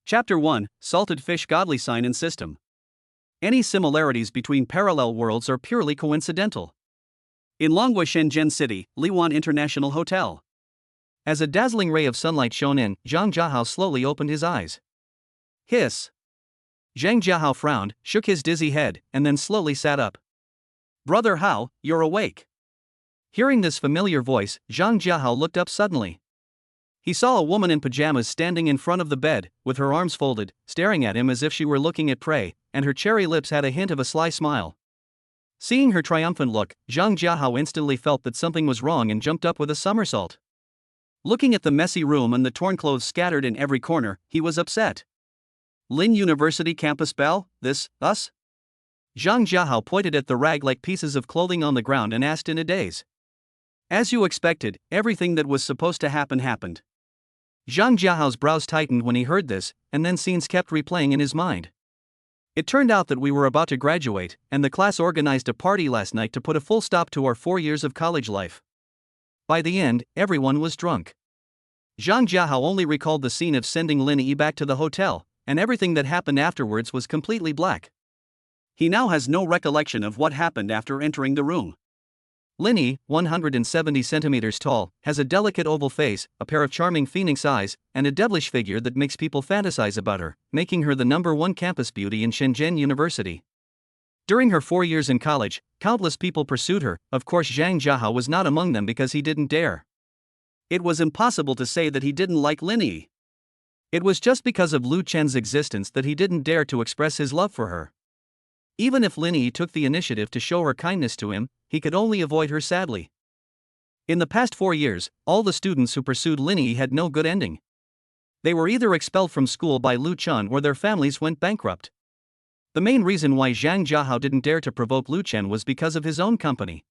Chapter 1, Salted Fish Godly Sign and System. Any similarities between parallel worlds are purely coincidental. In Longhua Shenzhen City, Lin Wan International Hotel. As a dazzling ray of sunlight shone in, Zhang Jiahao slowly opened his eyes. Hiss. Zhang Jiahao frowned, shook his dizzy head, and then slowly sat up. Brother Hao, you're awake. Hearing this familiar voice, Zhang Jiahao looked up suddenly. He saw a woman in pajamas standing in front of the bed, with her arms folded, staring at him as if she were looking at prey, and her cherry lips had a hint of a sly smile. Seeing her triumphant look, Zhang Jiahao instantly felt that something was wrong and jumped up with a somersault. Looking at the messy room and the torn clothes scattered in every corner, he was upset. Lin University campus bell, this, us? Zhang Jiahao pointed at the rag-like pieces of clothing on the ground and asked in a daze. As you expected, everything that was supposed to happen happened. Zhang Jiahao's brows tightened when he heard this, and then scenes kept replaying in his mind. It turned out that we were about to graduate, and the class organized a party last night to put a full stop to our 4 years of college life. By the end, everyone was drunk. Zhang Jiahao only recalled the scene of sending Linnie back to the hotel, and everything that happened afterwards was completely black. He now has no recollection of what happened after entering the room. Linnie, 170 centimeters tall, has a delicate oval face, a pair of charming phoenix eyes, and a devilish figure that makes people fantasize about her, making her the #1 campus beauty in Shenzhen University. During her 4 years in college, countless people pursued her. Of course, Zhang Jiahao was not among them because he didn't dare. It was impossible to say that he didn't like Linnie. It was just because of Lu Chen's existence that he didn't dare to express his love for her. Even if Linnie took the initiative to show her kindness to him, he could only avoid her sadly. In the past 4 years, all the students who pursued Linnie had no good ending. They were either expelled from school by Lu Chen or their families went bankrupt. The main reason why Zhang Jiahao didn't dare to provoke Lu Chen was because of his own company.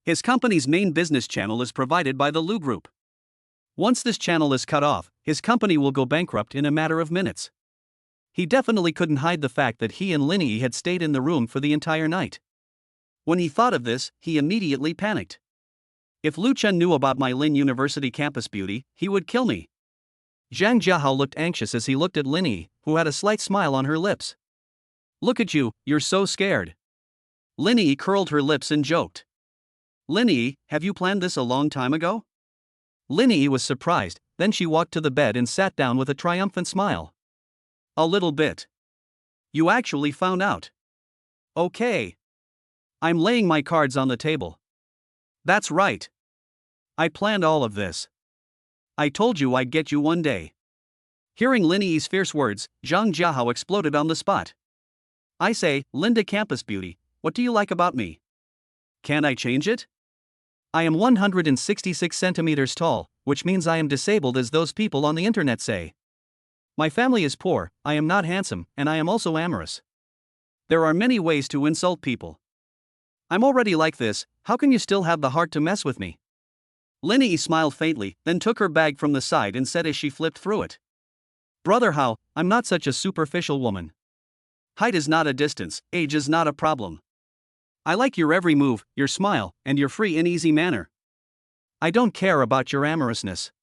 His company's main business channel is provided by the Lu Group. Once this channel is cut off, his company will go bankrupt in a matter of minutes. He definitely couldn't hide the fact that he and Linnie had stayed in the room for the entire night. When he thought of this, he immediately panicked. If Lu Chen knew about my Lin University campus beauty, he would kill me. Zhang Jiahao looked anxious as he looked at Linnie, who had a slight smile on her lips. Look at you, you're so scared. Linnie curled her lips and joked. Linnie, have you planned this a long time ago? Linnie was surprised, then she walked to the bed and sat down with a triumphant smile. A little bit. You actually found out. Okay. I'm laying my cards on the table. That's right. I planned all of this. I told you I'd get you one day. Hearing Linnie's fierce words, Zhang Jiahao exploded on the spot. I say, Linda Campus Beauty, what do you like about me? Can I change it? I am 166 centimeters tall, which means I am disabled as those people on the internet say. My family is poor, I am not handsome, and I am also amorous. There are many ways to insult people. I'm already like this, how can you still have the heart to mess with me? Linnie smiled faintly, then took her bag from the side and said as she flipped through it. Brother Hao, I'm not such a superficial woman. Height is not a distance, age is not a problem. I like your every move, your smile, and your free and easy manner. I don't care about your amorousness.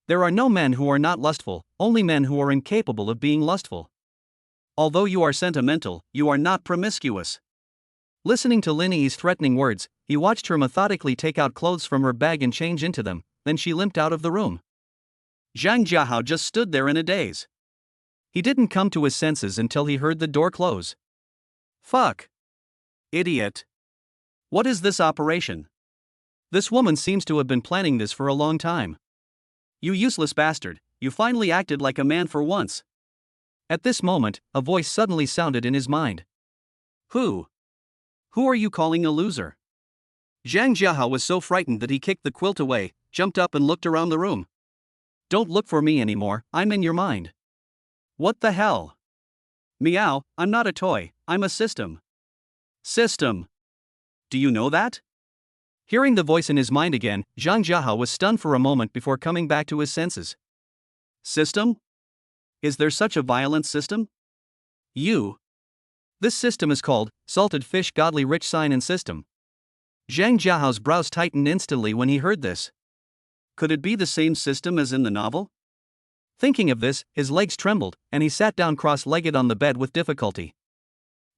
There are no men who are not lustful, only men who are incapable of being lustful. Although you are sentimental, you are not promiscuous. Listening to Linnie's threatening words, he watched her methodically take out clothes from her bag and change into them, then she limped out of the room. Zhang Jiahao just stood there in a daze. He didn't come to his senses until he heard the door close. Fuck. Idiot. What is this operation? This woman seems to have been planning this for a long time. You useless bastard, you finally acted like a man for once. At this moment, a voice suddenly sounded in his mind. Who? Who are you calling a loser? Zhang Jiahao was so frightened that he kicked the quilt away, jumped up and looked around the room. Don't look for me anymore, I'm in your mind. What the hell? Meow, I'm not a toy, I'm a system. System. Do you know that? Hearing the voice in his mind again, Zhang Jiahao was stunned for a moment before coming back to his senses. System? Is there such a violent system? You. This system is called Salted Fish Godly Rich Sign and System. Zhang Jiahao's brows tightened instantly when he heard this. Could it be the same system as in the novel? Thinking of this, his legs trembled, and he sat down cross-legged on the bed with difficulty.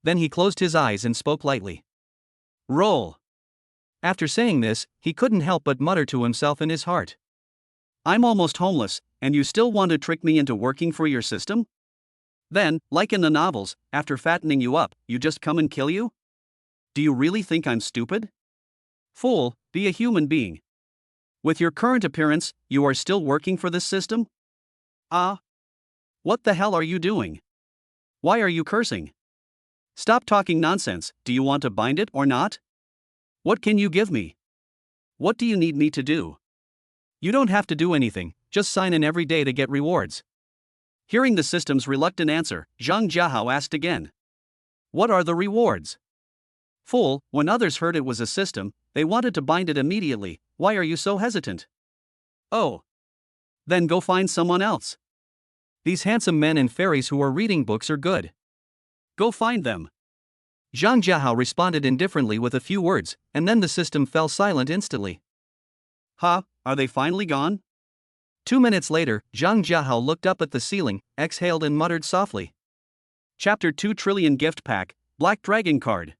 Then he closed his eyes and spoke lightly. Roll. After saying this, he couldn't help but mutter to himself in his heart. I'm almost homeless, and you still want to trick me into working for your system? Then, like in the novels, after fattening you up, you just come and kill you? Do you really think I'm stupid? Fool, be a human being. With your current appearance, you are still working for this system? What the hell are you doing? Why are you cursing? Stop talking nonsense. Do you want to bind it or not? What can you give me? What do you need me to do? You don't have to do anything, just sign in every day to get rewards. Hearing the system's reluctant answer, Zhang Jiahao asked again. What are the rewards? Fool, when others heard it was a system, they wanted to bind it immediately. Why are you so hesitant? Oh. Then go find someone else. These handsome men and fairies who are reading books are good. Go find them. Zhang Jiahao responded indifferently with a few words, and then the system fell silent instantly. Are they finally gone? 2 minutes later, Zhang Jiahao looked up at the ceiling, exhaled and muttered softly. Chapter 2 Trillion Gift Pack, Black Dragon Card.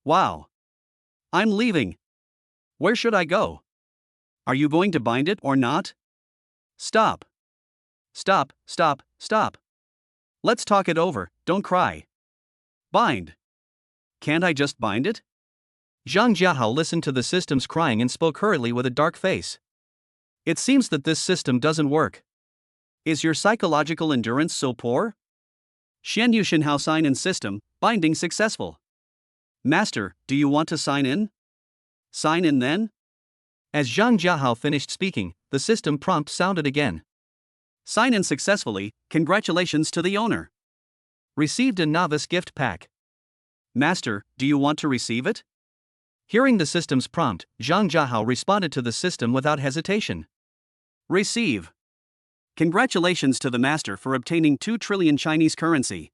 Wow. I'm leaving. Where should I go? Are you going to bind it or not? Stop. Stop. Let's talk it over, don't cry. Bind. Can't I just bind it? Zhang Jiahao listened to the system's crying and spoke hurriedly with a dark face. It seems that this system doesn't work. Is your psychological endurance so poor? Shen Yushinhao sign in system, binding successful. Master, do you want to sign in? Sign in then? As Zhang Jiahao finished speaking, the system prompt sounded again. Sign in successfully, congratulations to the owner. Received a novice gift pack. Master, do you want to receive it? Hearing the system's prompt, Zhang Jiahao responded to the system without hesitation. Receive. Congratulations to the master for obtaining 2 trillion Chinese currency.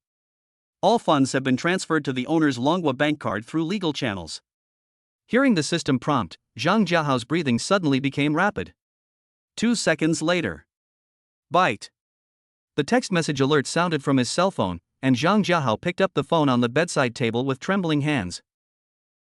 All funds have been transferred to the owner's Longhua bank card through legal channels. Hearing the system prompt, Zhang Jiahao's breathing suddenly became rapid. 2 seconds later. Bite. The text message alert sounded from his cell phone, and Zhang Jiahao picked up the phone on the bedside table with trembling hands.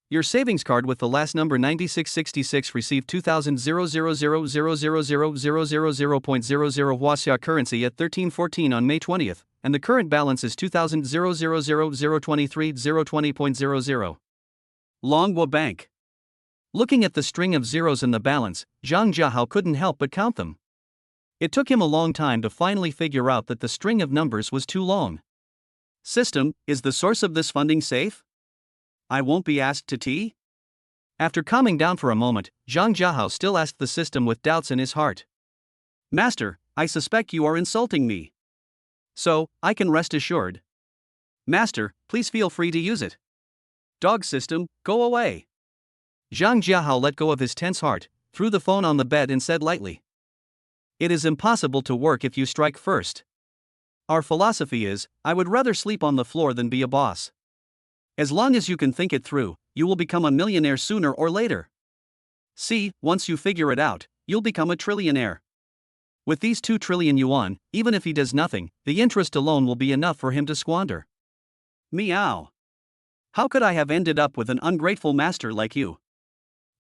Your savings card with the last number 9666 received 2,000,000,000,000.00 Huaxia currency at 1314 on May 20th, and the current balance is 2,000,000,023,020.00. Longhua Bank. Looking at the string of zeros in the balance, Zhang Jiahao couldn't help but count them. It took him a long time to finally figure out that the string of numbers was too long. System, is the source of this funding safe? I won't be asked to tea? After calming down for a moment, Zhang Jiahao still asked the system with doubts in his heart. Master, I suspect you are insulting me. So, I can rest assured. Master, please feel free to use it. Dog system, go away. Zhang Jiahao let go of his tense heart, threw the phone on the bed and said lightly. It is impossible to work if you strike first. Our philosophy is, I would rather sleep on the floor than be a boss. As long as you can think it through, you will become a millionaire sooner or later. See, once you figure it out, you'll become a trillionaire. With these 2 trillion yuan, even if he does nothing, the interest alone will be enough for him to squander. Meow. How could I have ended up with an ungrateful master like you?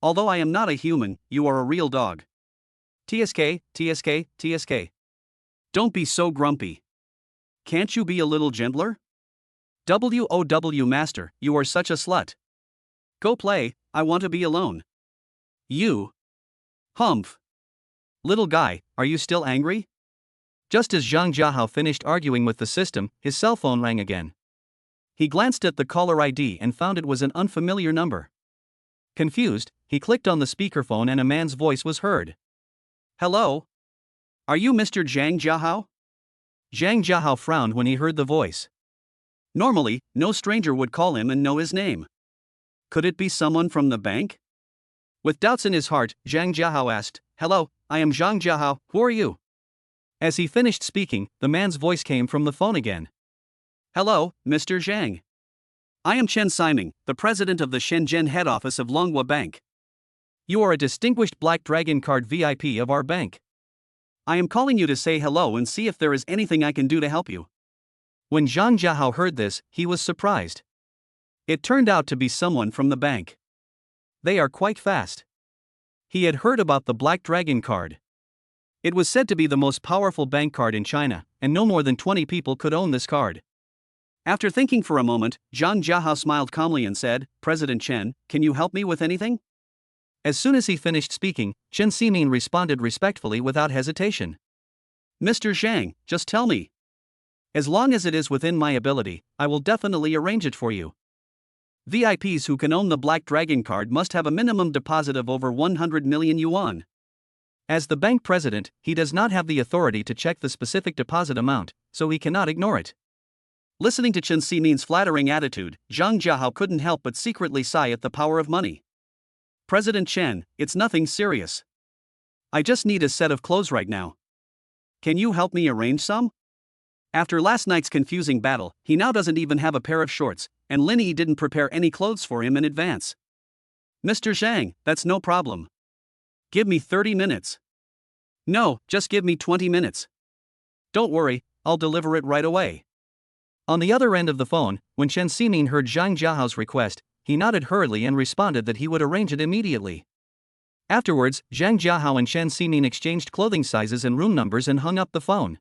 Although I am not a human, you are a real dog. TSK. Don't be so grumpy. Can't you be a little gentler? WOW master, you are such a slut. Go play, I want to be alone. You. Humph. Little guy, are you still angry? Just as Zhang Jiahao finished arguing with the system, his cell phone rang again. He glanced at the caller ID and found it was an unfamiliar number. Confused, he clicked on the speakerphone and a man's voice was heard. Hello? Are you Mr. Zhang Jiahao? Zhang Jiahao frowned when he heard the voice. Normally, no stranger would call him and know his name. Could it be someone from the bank? With doubts in his heart, Zhang Jiahao asked, Hello, I am Zhang Jiahao, who are you? As he finished speaking, the man's voice came from the phone again. Hello, Mr. Zhang. I am Chen Siming, the president of the Shenzhen head office of Longhua Bank. You are a distinguished Black Dragon Card VIP of our bank. I am calling you to say hello and see if there is anything I can do to help you. When Zhang Jiahao heard this, he was surprised. It turned out to be someone from the bank. They are quite fast. He had heard about the Black Dragon card. It was said to be the most powerful bank card in China, and no more than 20 people could own this card. After thinking for a moment, Zhang Jiahao smiled calmly and said, President Chen, can you help me with anything? As soon as he finished speaking, Chen Ximin responded respectfully without hesitation. Mr. Zhang, just tell me. As long as it is within my ability, I will definitely arrange it for you. VIPs who can own the Black Dragon card must have a minimum deposit of over 100 million yuan. As the bank president, he does not have the authority to check the specific deposit amount, so he cannot ignore it. Listening to Chen Ximin's flattering attitude, Zhang Jiahao couldn't help but secretly sigh at the power of money. President Chen, it's nothing serious. I just need a set of clothes right now. Can you help me arrange some? After last night's confusing battle, he now doesn't even have a pair of shorts, and Linnie didn't prepare any clothes for him in advance. Mr. Zhang, that's no problem. Give me 30 minutes. No, just give me 20 minutes. Don't worry, I'll deliver it right away. On the other end of the phone, when Chen Ximin heard Zhang Jiahao's request, he nodded hurriedly and responded that he would arrange it immediately. Afterwards, Zhang Jiahao and Chen Ximin exchanged clothing sizes and room numbers and hung up the phone.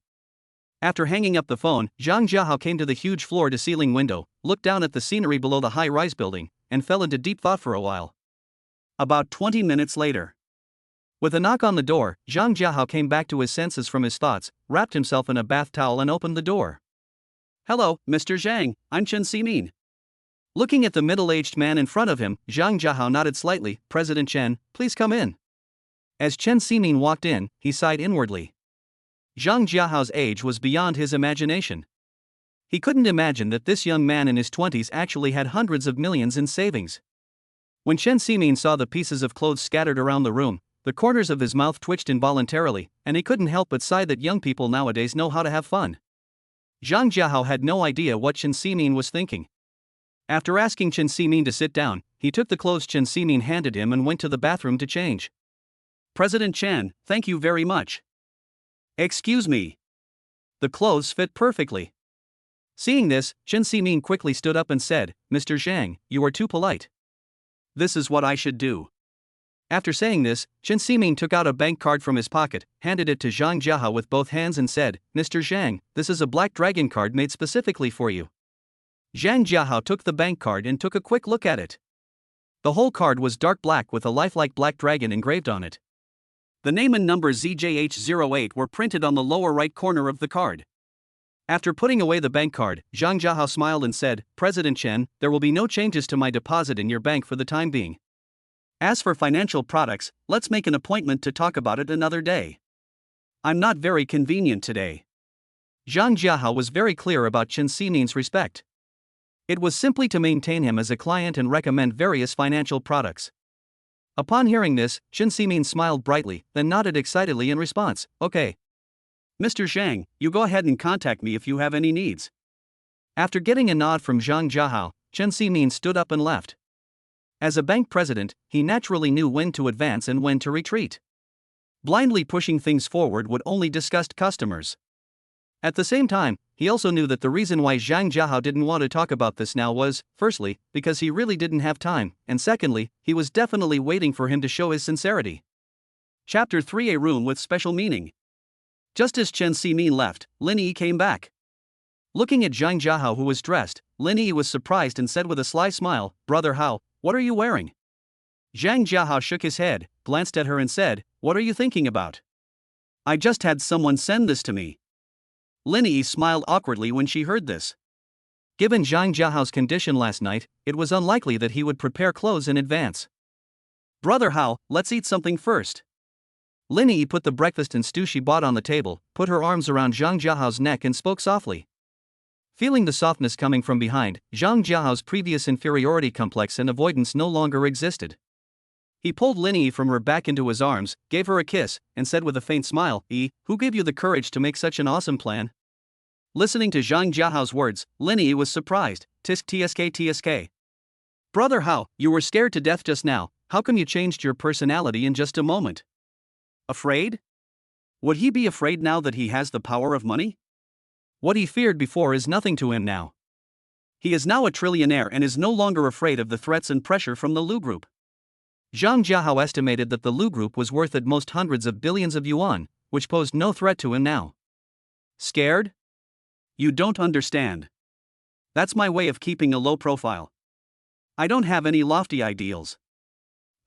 After hanging up the phone, Zhang Jiahao came to the huge floor-to-ceiling window, looked down at the scenery below the high-rise building, and fell into deep thought for a while. About 20 minutes later. With a knock on the door, Zhang Jiahao came back to his senses from his thoughts, wrapped himself in a bath towel and opened the door. Hello, Mr. Zhang, I'm Chen Ximin. Looking at the middle-aged man in front of him, Zhang Jiahao nodded slightly. President Chen, please come in. As Chen Ximin walked in, he sighed inwardly. Zhang Jiahao's age was beyond his imagination. He couldn't imagine that this young man in his 20s actually had hundreds of millions in savings. When Chen Ximin saw the pieces of clothes scattered around the room, the corners of his mouth twitched involuntarily, and he couldn't help but sigh that young people nowadays know how to have fun. Zhang Jiahao had no idea what Chen Ximin was thinking. After asking Chen Ximin to sit down, he took the clothes Chen Ximin handed him and went to the bathroom to change. President Chen, thank you very much. Excuse me. The clothes fit perfectly. Seeing this, Chen Ximin quickly stood up and said, Mr. Zhang, you are too polite. This is what I should do. After saying this, Chen Ximin took out a bank card from his pocket, handed it to Zhang Jiahao with both hands and said, Mr. Zhang, this is a Black Dragon card made specifically for you. Zhang Jiahao took the bank card and took a quick look at it. The whole card was dark black with a lifelike black dragon engraved on it. The name and number ZJH08 were printed on the lower right corner of the card. After putting away the bank card, Zhang Jiahao smiled and said, President Chen, there will be no changes to my deposit in your bank for the time being. As for financial products, let's make an appointment to talk about it another day. I'm not very convenient today. Zhang Jiahao was very clear about Chen Ximin's respect. It was simply to maintain him as a client and recommend various financial products. Upon hearing this, Chen Ximin smiled brightly, then nodded excitedly in response, Okay. Mr. Zhang, you go ahead and contact me if you have any needs. After getting a nod from Zhang Jiahao, Chen Ximin stood up and left. As a bank president, he naturally knew when to advance and when to retreat. Blindly pushing things forward would only disgust customers. At the same time, he also knew that the reason why Zhang Jiahao didn't want to talk about this now was, firstly, because he really didn't have time, and secondly, he was definitely waiting for him to show his sincerity. Chapter 3: A Room with Special Meaning. Just as Chen Ximin left, Linnie came back. Looking at Zhang Jiahao, who was dressed, Linnie was surprised and said with a sly smile, Brother Hao, what are you wearing? Zhang Jiahao shook his head, glanced at her and said, What are you thinking about? I just had someone send this to me. Linnie smiled awkwardly when she heard this. Given Zhang Jiahao's condition last night, it was unlikely that he would prepare clothes in advance. Brother Hao, let's eat something first. Linnie put the breakfast and stew she bought on the table, put her arms around Zhang Jiahao's neck and spoke softly. Feeling the softness coming from behind, Zhang Jiahao's previous inferiority complex and avoidance no longer existed. He pulled Linnie from her back into his arms, gave her a kiss, and said with a faint smile, Who gave you the courage to make such an awesome plan? Listening to Zhang Jiahao's words, Linnie was surprised. Tsk. Brother Hao, you were scared to death just now, how come you changed your personality in just a moment? Afraid? Would he be afraid now that he has the power of money? What he feared before is nothing to him now. He is now a trillionaire and is no longer afraid of the threats and pressure from the Lu Group. Zhang Jiahao estimated that the Lu Group was worth at most hundreds of billions of yuan, which posed no threat to him now. Scared? You don't understand. That's my way of keeping a low profile. I don't have any lofty ideals.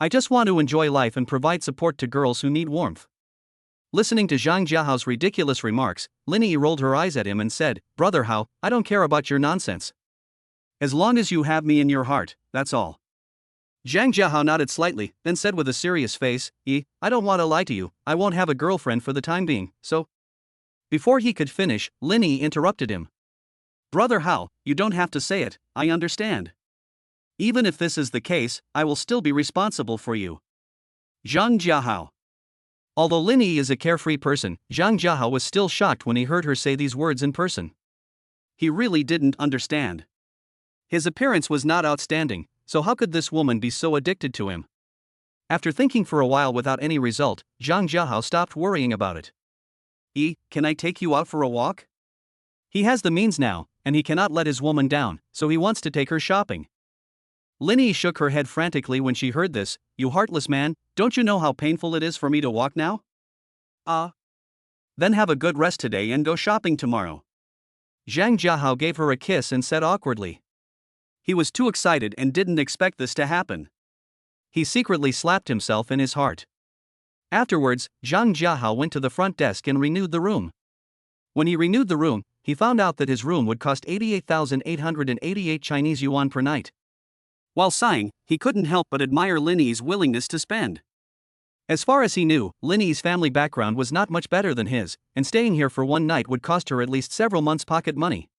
I just want to enjoy life and provide support to girls who need warmth. Listening to Zhang Jiahao's ridiculous remarks, Linnie rolled her eyes at him and said, "Brother Hao, I don't care about your nonsense. As long as you have me in your heart, that's all." Zhang Jiahao nodded slightly, then said with a serious face, I don't want to lie to you, I won't have a girlfriend for the time being, so. Before he could finish, Linnie interrupted him. Brother Hao, you don't have to say it, I understand. Even if this is the case, I will still be responsible for you. Zhang Jiahao. Although Linnie is a carefree person, Zhang Jiahao was still shocked when he heard her say these words in person. He really didn't understand. His appearance was not outstanding, so how could this woman be so addicted to him? After thinking for a while without any result, Zhang Jiahao stopped worrying about it. Can I take you out for a walk? He has the means now, and he cannot let his woman down, so he wants to take her shopping. Linnie shook her head frantically when she heard this. You heartless man, don't you know how painful it is for me to walk now? Then have a good rest today and go shopping tomorrow. Zhang Jiahao gave her a kiss and said awkwardly. He was too excited and didn't expect this to happen. He secretly slapped himself in his heart. Afterwards, Zhang Jiahao went to the front desk and renewed the room. When he renewed the room, he found out that his room would cost 88,888 Chinese yuan per night. While sighing, he couldn't help but admire Linnie's willingness to spend. As far as he knew, Linnie's family background was not much better than his, and staying here for one night would cost her at least several months' pocket money.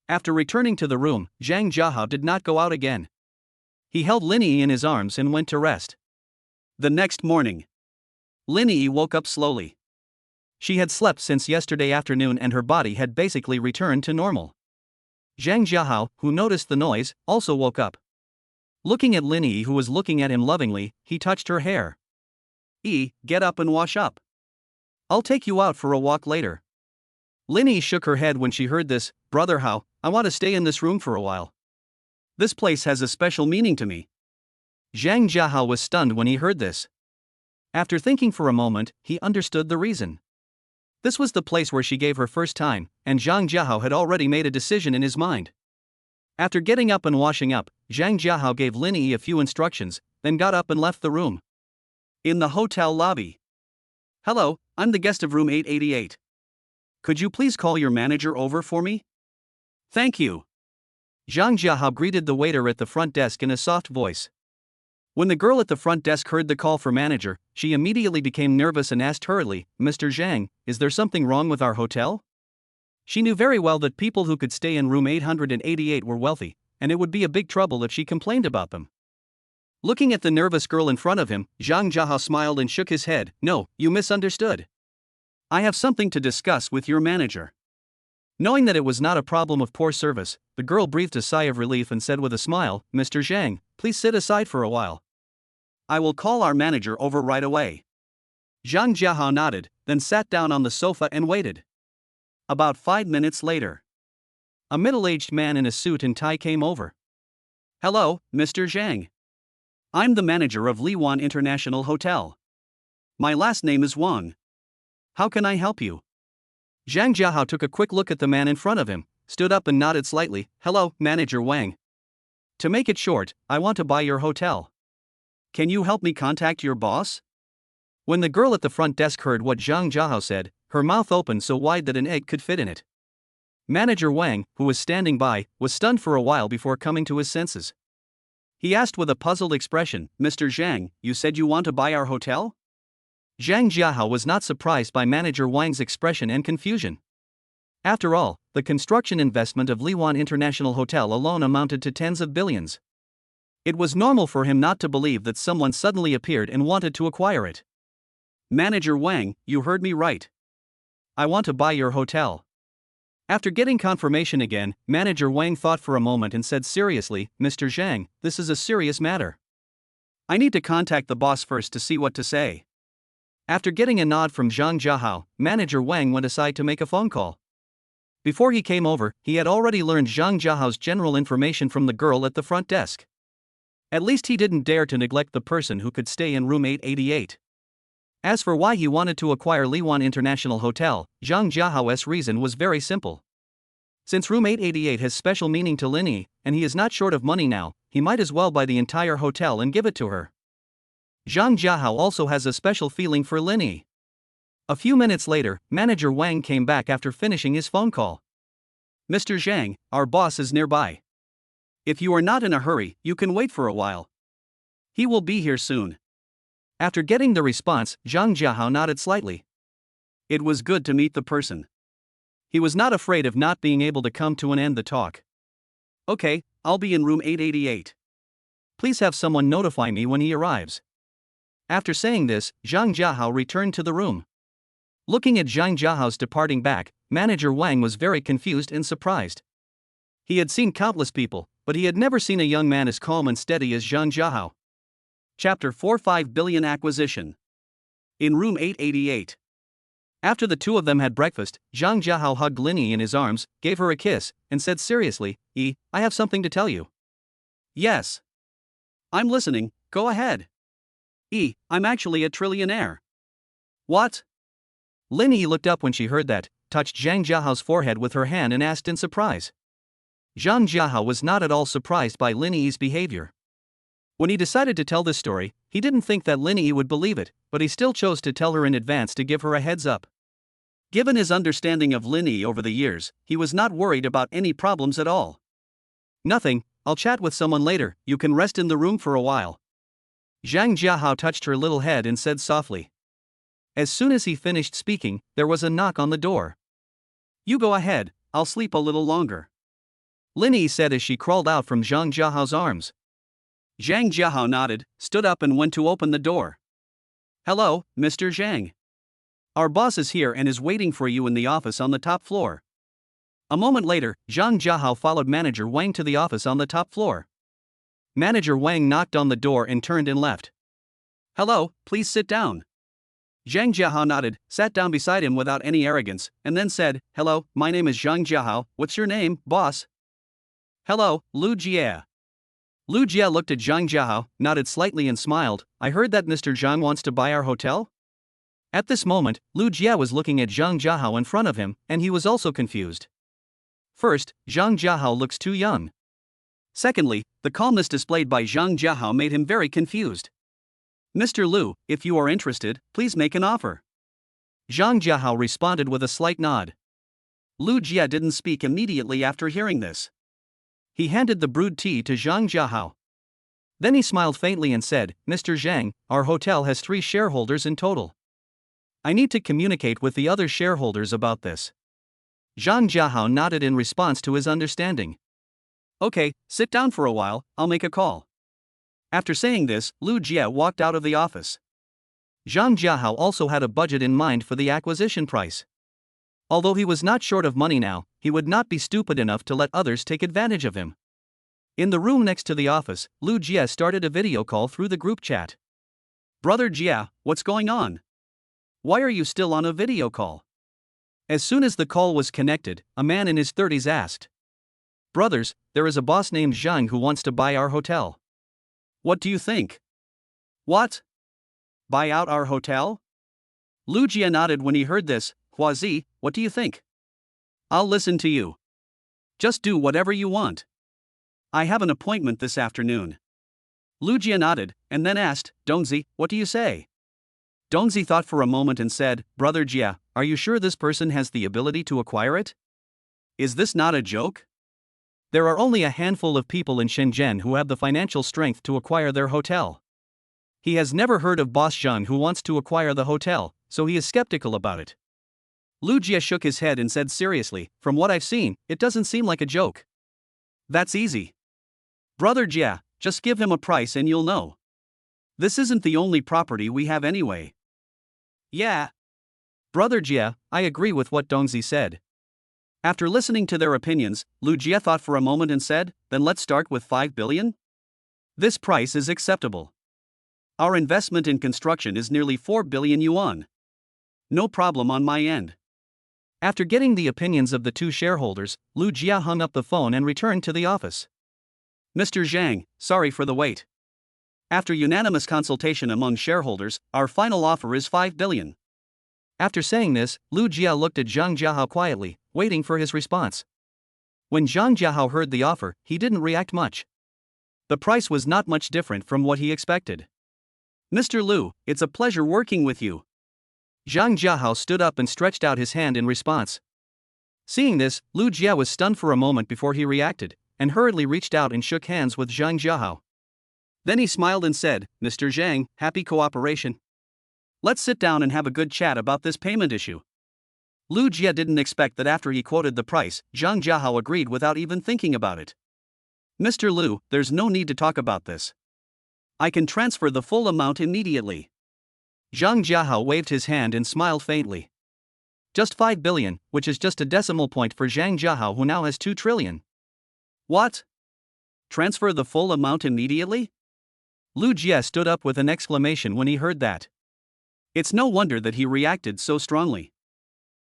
After returning to the room, Zhang Jiahao did not go out again. He held Linnie in his arms and went to rest. The next morning, Linnie woke up slowly. She had slept since yesterday afternoon and her body had basically returned to normal. Zhang Jiahao, who noticed the noise, also woke up. Looking at Linnie, who was looking at him lovingly, he touched her hair. Get up and wash up. I'll take you out for a walk later. Linnie shook her head when she heard this. Brother Hao, I want to stay in this room for a while. This place has a special meaning to me. Zhang Jiahao was stunned when he heard this. After thinking for a moment, he understood the reason. This was the place where she gave her first time, and Zhang Jiahao had already made a decision in his mind. After getting up and washing up, Zhang Jiahao gave Linnie a few instructions, then got up and left the room. In the hotel lobby. Hello, I'm the guest of room 888. Could you please call your manager over for me? Thank you. Zhang Jiahao greeted the waiter at the front desk in a soft voice. When the girl at the front desk heard the call for manager, she immediately became nervous and asked hurriedly, Mr. Zhang, is there something wrong with our hotel? She knew very well that people who could stay in room 888 were wealthy, and it would be a big trouble if she complained about them. Looking at the nervous girl in front of him, Zhang Jiahao smiled and shook his head. No, you misunderstood. I have something to discuss with your manager. Knowing that it was not a problem of poor service, the girl breathed a sigh of relief and said with a smile, Mr. Zhang, please sit aside for a while. I will call our manager over right away. Zhang Jiahao nodded, then sat down on the sofa and waited. About 5 minutes later, a middle-aged man in a suit and tie came over. Hello, Mr. Zhang. I'm the manager of Lin Wan International Hotel. My last name is Wang. How can I help you? Zhang Jiahao took a quick look at the man in front of him, stood up and nodded slightly. Hello, Manager Wang. To make it short, I want to buy your hotel. Can you help me contact your boss? When the girl at the front desk heard what Zhang Jiahao said, her mouth opened so wide that an egg could fit in it. Manager Wang, who was standing by, was stunned for a while before coming to his senses. He asked with a puzzled expression, Mr. Zhang, you said you want to buy our hotel? Zhang Jiahao was not surprised by Manager Wang's expression and confusion. After all, the construction investment of Lin Wan International Hotel alone amounted to tens of billions. It was normal for him not to believe that someone suddenly appeared and wanted to acquire it. Manager Wang, you heard me right. I want to buy your hotel. After getting confirmation again, Manager Wang thought for a moment and said seriously, Mr. Zhang, this is a serious matter. I need to contact the boss first to see what to say. After getting a nod from Zhang Jiahao, manager Wang went aside to make a phone call. Before he came over, he had already learned Zhang Jiahao's general information from the girl at the front desk. At least he didn't dare to neglect the person who could stay in room 888. As for why he wanted to acquire Lin Wan International Hotel, Zhang Jiahao's reason was very simple. Since room 888 has special meaning to Linnie, and he is not short of money now, he might as well buy the entire hotel and give it to her. Zhang Jiahao also has a special feeling for Linnie. A few minutes later, manager Wang came back after finishing his phone call. Mr. Zhang, our boss is nearby. If you are not in a hurry, you can wait for a while. He will be here soon. After getting the response, Zhang Jiahao nodded slightly. It was good to meet the person. He was not afraid of not being able to come to an end the talk. Okay, I'll be in room 888. Please have someone notify me when he arrives. After saying this, Zhang Jiahao returned to the room. Looking at Zhang Jiahao's departing back, manager Wang was very confused and surprised. He had seen countless people, but he had never seen a young man as calm and steady as Zhang Jiahao. Chapter 4 5 Billion Acquisition. In room 888. After the two of them had breakfast, Zhang Jiahao hugged Linnie in his arms, gave her a kiss, and said seriously, I have something to tell you. Yes. I'm listening, go ahead. I'm actually a trillionaire. What? Linnie looked up when she heard that, touched Zhang Jiahao's forehead with her hand and asked in surprise. Zhang Jiahao was not at all surprised by Linnie's behavior. When he decided to tell this story, he didn't think that Linnie would believe it, but he still chose to tell her in advance to give her a heads up. Given his understanding of Linnie over the years, he was not worried about any problems at all. Nothing, I'll chat with someone later, you can rest in the room for a while. Zhang Jiahao touched her little head and said softly. As soon as he finished speaking, there was a knock on the door. You go ahead, I'll sleep a little longer. Linnie said as she crawled out from Zhang Jiahao's arms. Zhang Jiahao nodded, stood up and went to open the door. Hello, Mr. Zhang. Our boss is here and is waiting for you in the office on the top floor. A moment later, Zhang Jiahao followed manager Wang to the office on the top floor. Manager Wang knocked on the door and turned and left. Hello, please sit down. Zhang Jiahao nodded, sat down beside him without any arrogance, and then said, Hello, my name is Zhang Jiahao, what's your name, boss? Hello, Lu Jie. Lu Jie looked at Zhang Jiahao, nodded slightly and smiled, I heard that Mr. Zhang wants to buy our hotel? At this moment, Lu Jie was looking at Zhang Jiahao in front of him, and he was also confused. First, Zhang Jiahao looks too young. Secondly, the calmness displayed by Zhang Jiahao made him very confused. Mr. Lu, if you are interested, please make an offer. Zhang Jiahao responded with a slight nod. Lu Jie didn't speak immediately after hearing this. He handed the brewed tea to Zhang Jiahao. Then he smiled faintly and said, Mr. Zhang, our hotel has 3 shareholders in total. I need to communicate with the other shareholders about this. Zhang Jiahao nodded in response to his understanding. Okay, sit down for a while, I'll make a call. After saying this, Lu Jie walked out of the office. Zhang Jiahao also had a budget in mind for the acquisition price. Although he was not short of money now, he would not be stupid enough to let others take advantage of him. In the room next to the office, Lu Jie started a video call through the group chat. Brother Jie, what's going on? Why are you still on a video call? As soon as the call was connected, a man in his 30s asked. Brothers, there is a boss named Zhang who wants to buy our hotel. What do you think? What? Buy out our hotel? Lu Jie nodded when he heard this. Huazi, what do you think? I'll listen to you. Just do whatever you want. I have an appointment this afternoon. Lu Jie nodded, and then asked, Dongzi, what do you say? Dongzi thought for a moment and said, Brother Jie, are you sure this person has the ability to acquire it? Is this not a joke? There are only a handful of people in Shenzhen who have the financial strength to acquire their hotel. He has never heard of Boss Zhang who wants to acquire the hotel, so he is skeptical about it. Lu Jie shook his head and said seriously, from what I've seen, it doesn't seem like a joke. That's easy. Brother Jie, just give him a price and you'll know. This isn't the only property we have anyway. Yeah. Brother Jie, I agree with what Dongzi said. After listening to their opinions, Lu Jie thought for a moment and said, then let's start with 5 billion? This price is acceptable. Our investment in construction is nearly 4 billion yuan. No problem on my end. After getting the opinions of the two shareholders, Lu Jia hung up the phone and returned to the office. Mr. Zhang, sorry for the wait. After unanimous consultation among shareholders, our final offer is 5 billion. After saying this, Lu Jia looked at Zhang Jiahao quietly, waiting for his response. When Zhang Jiahao heard the offer, he didn't react much. The price was not much different from what he expected. Mr. Lu, it's a pleasure working with you. Zhang Jiahao stood up and stretched out his hand in response. Seeing this, Lu Jia was stunned for a moment before he reacted, and hurriedly reached out and shook hands with Zhang Jiahao. Then he smiled and said, Mr. Zhang, happy cooperation. Let's sit down and have a good chat about this payment issue. Lu Jia didn't expect that after he quoted the price, Zhang Jiahao agreed without even thinking about it. Mr. Lu, there's no need to talk about this. I can transfer the full amount immediately. Zhang Jiahao waved his hand and smiled faintly. Just 5 billion, which is just a decimal point for Zhang Jiahao, who now has 2 trillion. What? Transfer the full amount immediately? Lu Jia stood up with an exclamation when he heard that. It's no wonder that he reacted so strongly.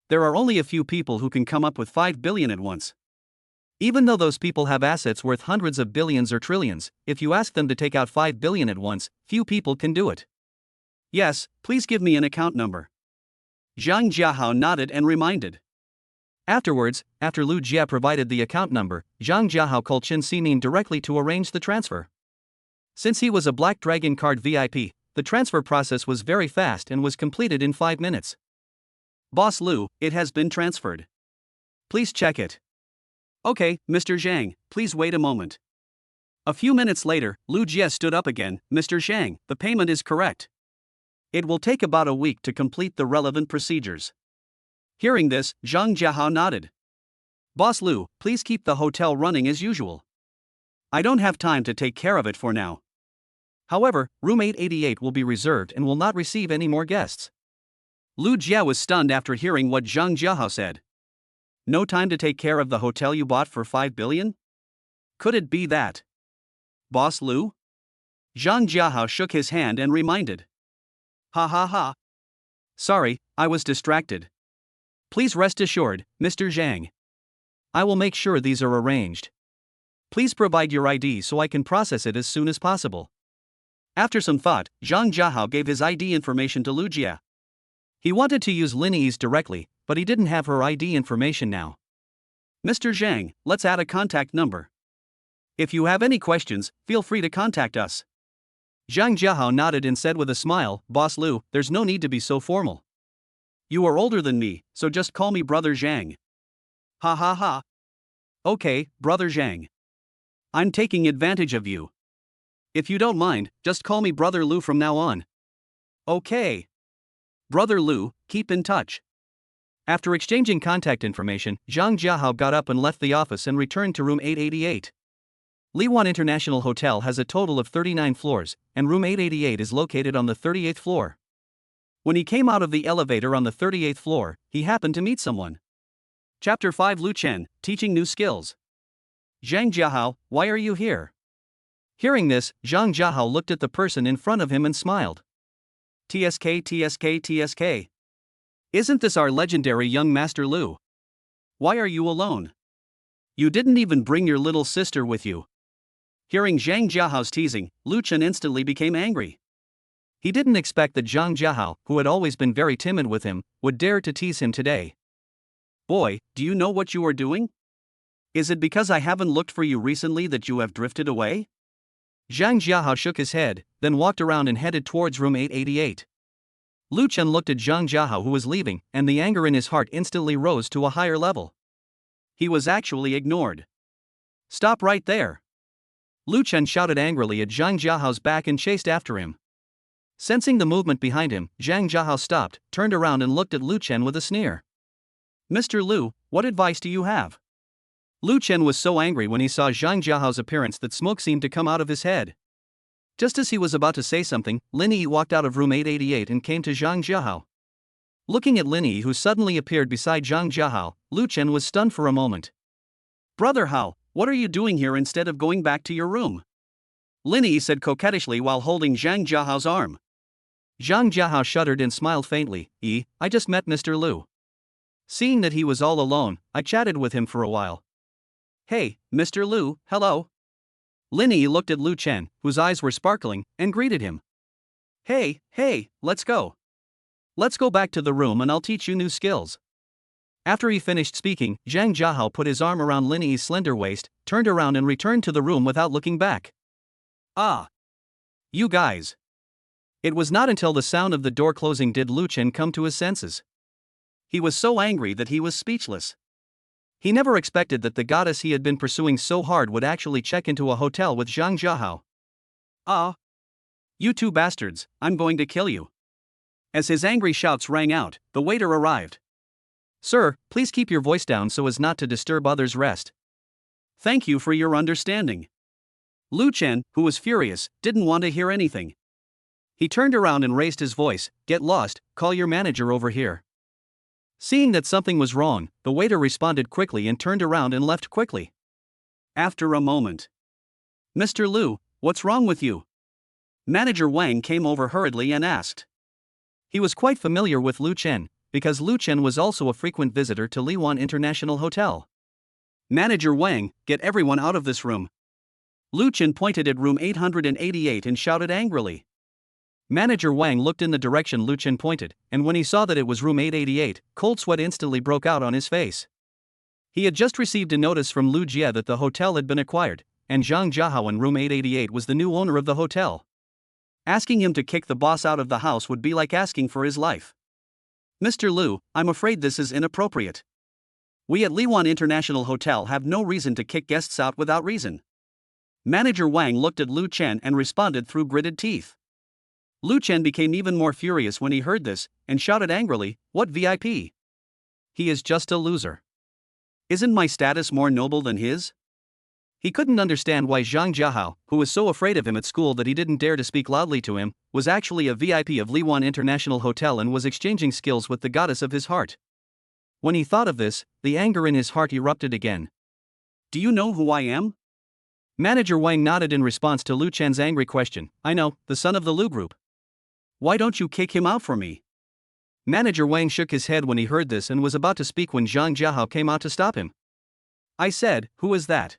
There are only a few people who can come up with 5 billion at once. Even though those people have assets worth hundreds of billions or trillions, if you ask them to take out 5 billion at once, few people can do it. Yes, please give me an account number. Zhang Jiahao nodded and reminded. Afterwards, after Lu Jia provided the account number, Zhang Jiahao called Chen Xining directly to arrange the transfer. Since he was a Black Dragon card VIP, the transfer process was very fast and was completed in 5 minutes. Boss Lu, it has been transferred. Please check it. Okay, Mr. Zhang, please wait a moment. A few minutes later, Lu Jia stood up again. Mr. Zhang, the payment is correct. It will take about a week to complete the relevant procedures. Hearing this, Zhang Jiahao nodded. Boss Lu, please keep the hotel running as usual. I don't have time to take care of it for now. However, room 888 will be reserved and will not receive any more guests. Lu Jia was stunned after hearing what Zhang Jiahao said. No time to take care of the hotel you bought for 5 billion? Could it be that? Boss Lu? Zhang Jiahao shook his hand and reminded. Ha ha ha. Sorry, I was distracted. Please rest assured, Mr. Zhang. I will make sure these are arranged. Please provide your ID so I can process it as soon as possible. After some thought, Zhang Jiahao gave his ID information to Lu Jia. He wanted to use Linnie's directly, but he didn't have her ID information now. Mr. Zhang, let's add a contact number. If you have any questions, feel free to contact us. Zhang Jiahao nodded and said with a smile, Boss Lu, there's no need to be so formal. You are older than me, so just call me Brother Zhang. Ha ha ha. Okay, Brother Zhang. I'm taking advantage of you. If you don't mind, just call me Brother Lu from now on. Okay. Brother Lu, keep in touch. After exchanging contact information, Zhang Jiahao got up and left the office and returned to room 888. Lin Wan International Hotel has a total of 39 floors, and room 888 is located on the 38th floor. When he came out of the elevator on the 38th floor, he happened to meet someone. Chapter 5 Lu Chen, Teaching New Skills. Zhang Jiahao, why are you here? Hearing this, Zhang Jiahao looked at the person in front of him and smiled. TSK. Isn't this our legendary young Master Lu? Why are you alone? You didn't even bring your little sister with you. Hearing Zhang Jiahao's teasing, Lu Chen instantly became angry. He didn't expect that Zhang Jiahao, who had always been very timid with him, would dare to tease him today. Boy, do you know what you are doing? Is it because I haven't looked for you recently that you have drifted away? Zhang Jiahao shook his head, then walked around and headed towards room 888. Lu Chen looked at Zhang Jiahao, who was leaving, and the anger in his heart instantly rose to a higher level. He was actually ignored. Stop right there! Lu Chen shouted angrily at Zhang Jiahao's back and chased after him. Sensing the movement behind him, Zhang Jiahao stopped, turned around and looked at Lu Chen with a sneer. Mr. Lu, what advice do you have? Lu Chen was so angry when he saw Zhang Jiahao's appearance that smoke seemed to come out of his head. Just as he was about to say something, Linnie walked out of room 888 and came to Zhang Jiahao. Looking at Linnie, who suddenly appeared beside Zhang Jiahao, Lu Chen was stunned for a moment. Brother Hao, what are you doing here instead of going back to your room? Linnie said coquettishly while holding Zhang Jiahao's arm. Zhang Jiahao shuddered and smiled faintly. I just met Mr. Lu. Seeing that he was all alone, I chatted with him for a while. Hey, Mr. Lu, hello. Linnie looked at Lu Chen, whose eyes were sparkling, and greeted him. Hey, let's go. Let's go back to the room and I'll teach you new skills. After he finished speaking, Zhang Jiahao put his arm around Linnie's slender waist, turned around and returned to the room without looking back. Ah. You guys. It was not until the sound of the door closing did Lu Chen come to his senses. He was so angry that he was speechless. He never expected that the goddess he had been pursuing so hard would actually check into a hotel with Zhang Jiahao. Ah. You two bastards, I'm going to kill you. As his angry shouts rang out, the waiter arrived. Sir, please keep your voice down so as not to disturb others' rest. Thank you for your understanding. Lu Chen, who was furious, didn't want to hear anything. He turned around and raised his voice. Get lost, call your manager over here. Seeing that something was wrong, the waiter responded quickly and turned around and left quickly. After a moment. Mr. Lu, what's wrong with you? Manager Wang came over hurriedly and asked. He was quite familiar with Lu Chen, because Lu Chen was also a frequent visitor to Lin Wan International Hotel. Manager Wang, get everyone out of this room. Lu Chen pointed at room 888 and shouted angrily. Manager Wang looked in the direction Lu Chen pointed, and when he saw that it was room 888, cold sweat instantly broke out on his face. He had just received a notice from Lu Jie that the hotel had been acquired, and Zhang Jiahao in room 888 was the new owner of the hotel. Asking him to kick the boss out of the house would be like asking for his life. Mr. Lu, I'm afraid this is inappropriate. We at Lin Wan International Hotel have no reason to kick guests out without reason. Manager Wang looked at Lu Chen and responded through gritted teeth. Lu Chen became even more furious when he heard this, and shouted angrily, "What VIP? He is just a loser. Isn't my status more noble than his?" He couldn't understand why Zhang Jiahao, who was so afraid of him at school that he didn't dare to speak loudly to him, was actually a VIP of Lin Wan International Hotel and was exchanging skills with the goddess of his heart. When he thought of this, the anger in his heart erupted again. Do you know who I am? Manager Wang nodded in response to Lu Chen's angry question. I know, the son of the Lu Group. Why don't you kick him out for me? Manager Wang shook his head when he heard this and was about to speak when Zhang Jiahao came out to stop him. I said, who is that?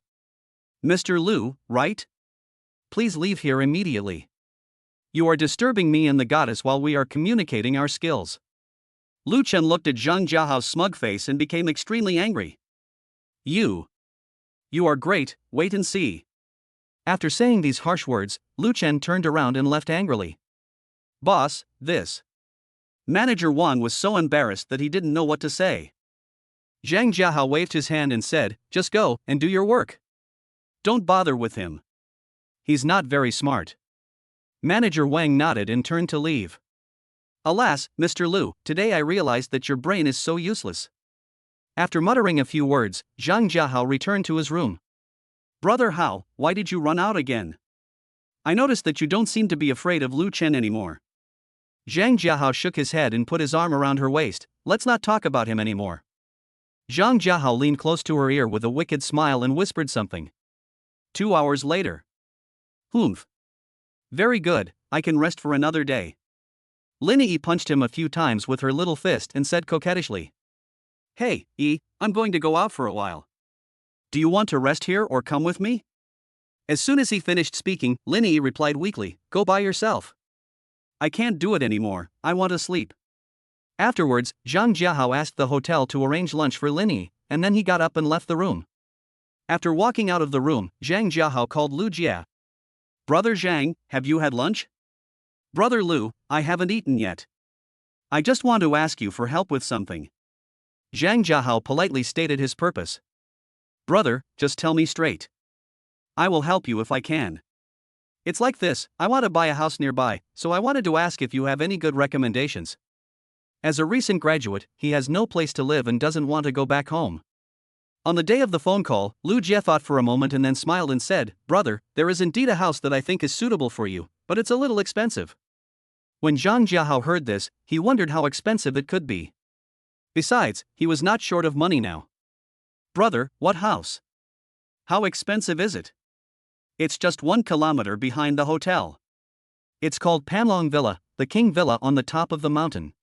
Mr. Lu, right? Please leave here immediately. You are disturbing me and the goddess while we are communicating our skills. Lu Chen looked at Zhang Jiahao's smug face and became extremely angry. You are great, wait and see. After saying these harsh words, Lu Chen turned around and left angrily. Boss, this. Manager Wan was so embarrassed that he didn't know what to say. Zhang Jiahao waved his hand and said, just go and do your work. Don't bother with him. He's not very smart. Manager Wang nodded and turned to leave. Alas, Mr. Lu, today I realized that your brain is so useless. After muttering a few words, Zhang Jiahao returned to his room. Brother Hao, why did you run out again? I noticed that you don't seem to be afraid of Lu Chen anymore. Zhang Jiahao shook his head and put his arm around her waist. Let's not talk about him anymore. Zhang Jiahao leaned close to her ear with a wicked smile and whispered something. 2 hours later. Humph. Very good, I can rest for another day. Linnie punched him a few times with her little fist and said coquettishly. Hey, I'm going to go out for a while. Do you want to rest here or come with me? As soon as he finished speaking, Linnie replied weakly, go by yourself. I can't do it anymore, I want to sleep. Afterwards, Zhang Jiahao asked the hotel to arrange lunch for Linnie, and then he got up and left the room. After walking out of the room, Zhang Jiahao called Lu Jie. Brother Zhang, have you had lunch? Brother Lu, I haven't eaten yet. I just want to ask you for help with something. Zhang Jiahao politely stated his purpose. Brother, just tell me straight. I will help you if I can. It's like this, I want to buy a house nearby, so I wanted to ask if you have any good recommendations. As a recent graduate, he has no place to live and doesn't want to go back home. On the day of the phone call, Lu Jie thought for a moment and then smiled and said, Brother, there is indeed a house that I think is suitable for you, but it's a little expensive. When Zhang Jiahao heard this, he wondered how expensive it could be. Besides, he was not short of money now. Brother, what house? How expensive is it? It's just 1 kilometer behind the hotel. It's called Panlong Villa, the King Villa on the top of the mountain.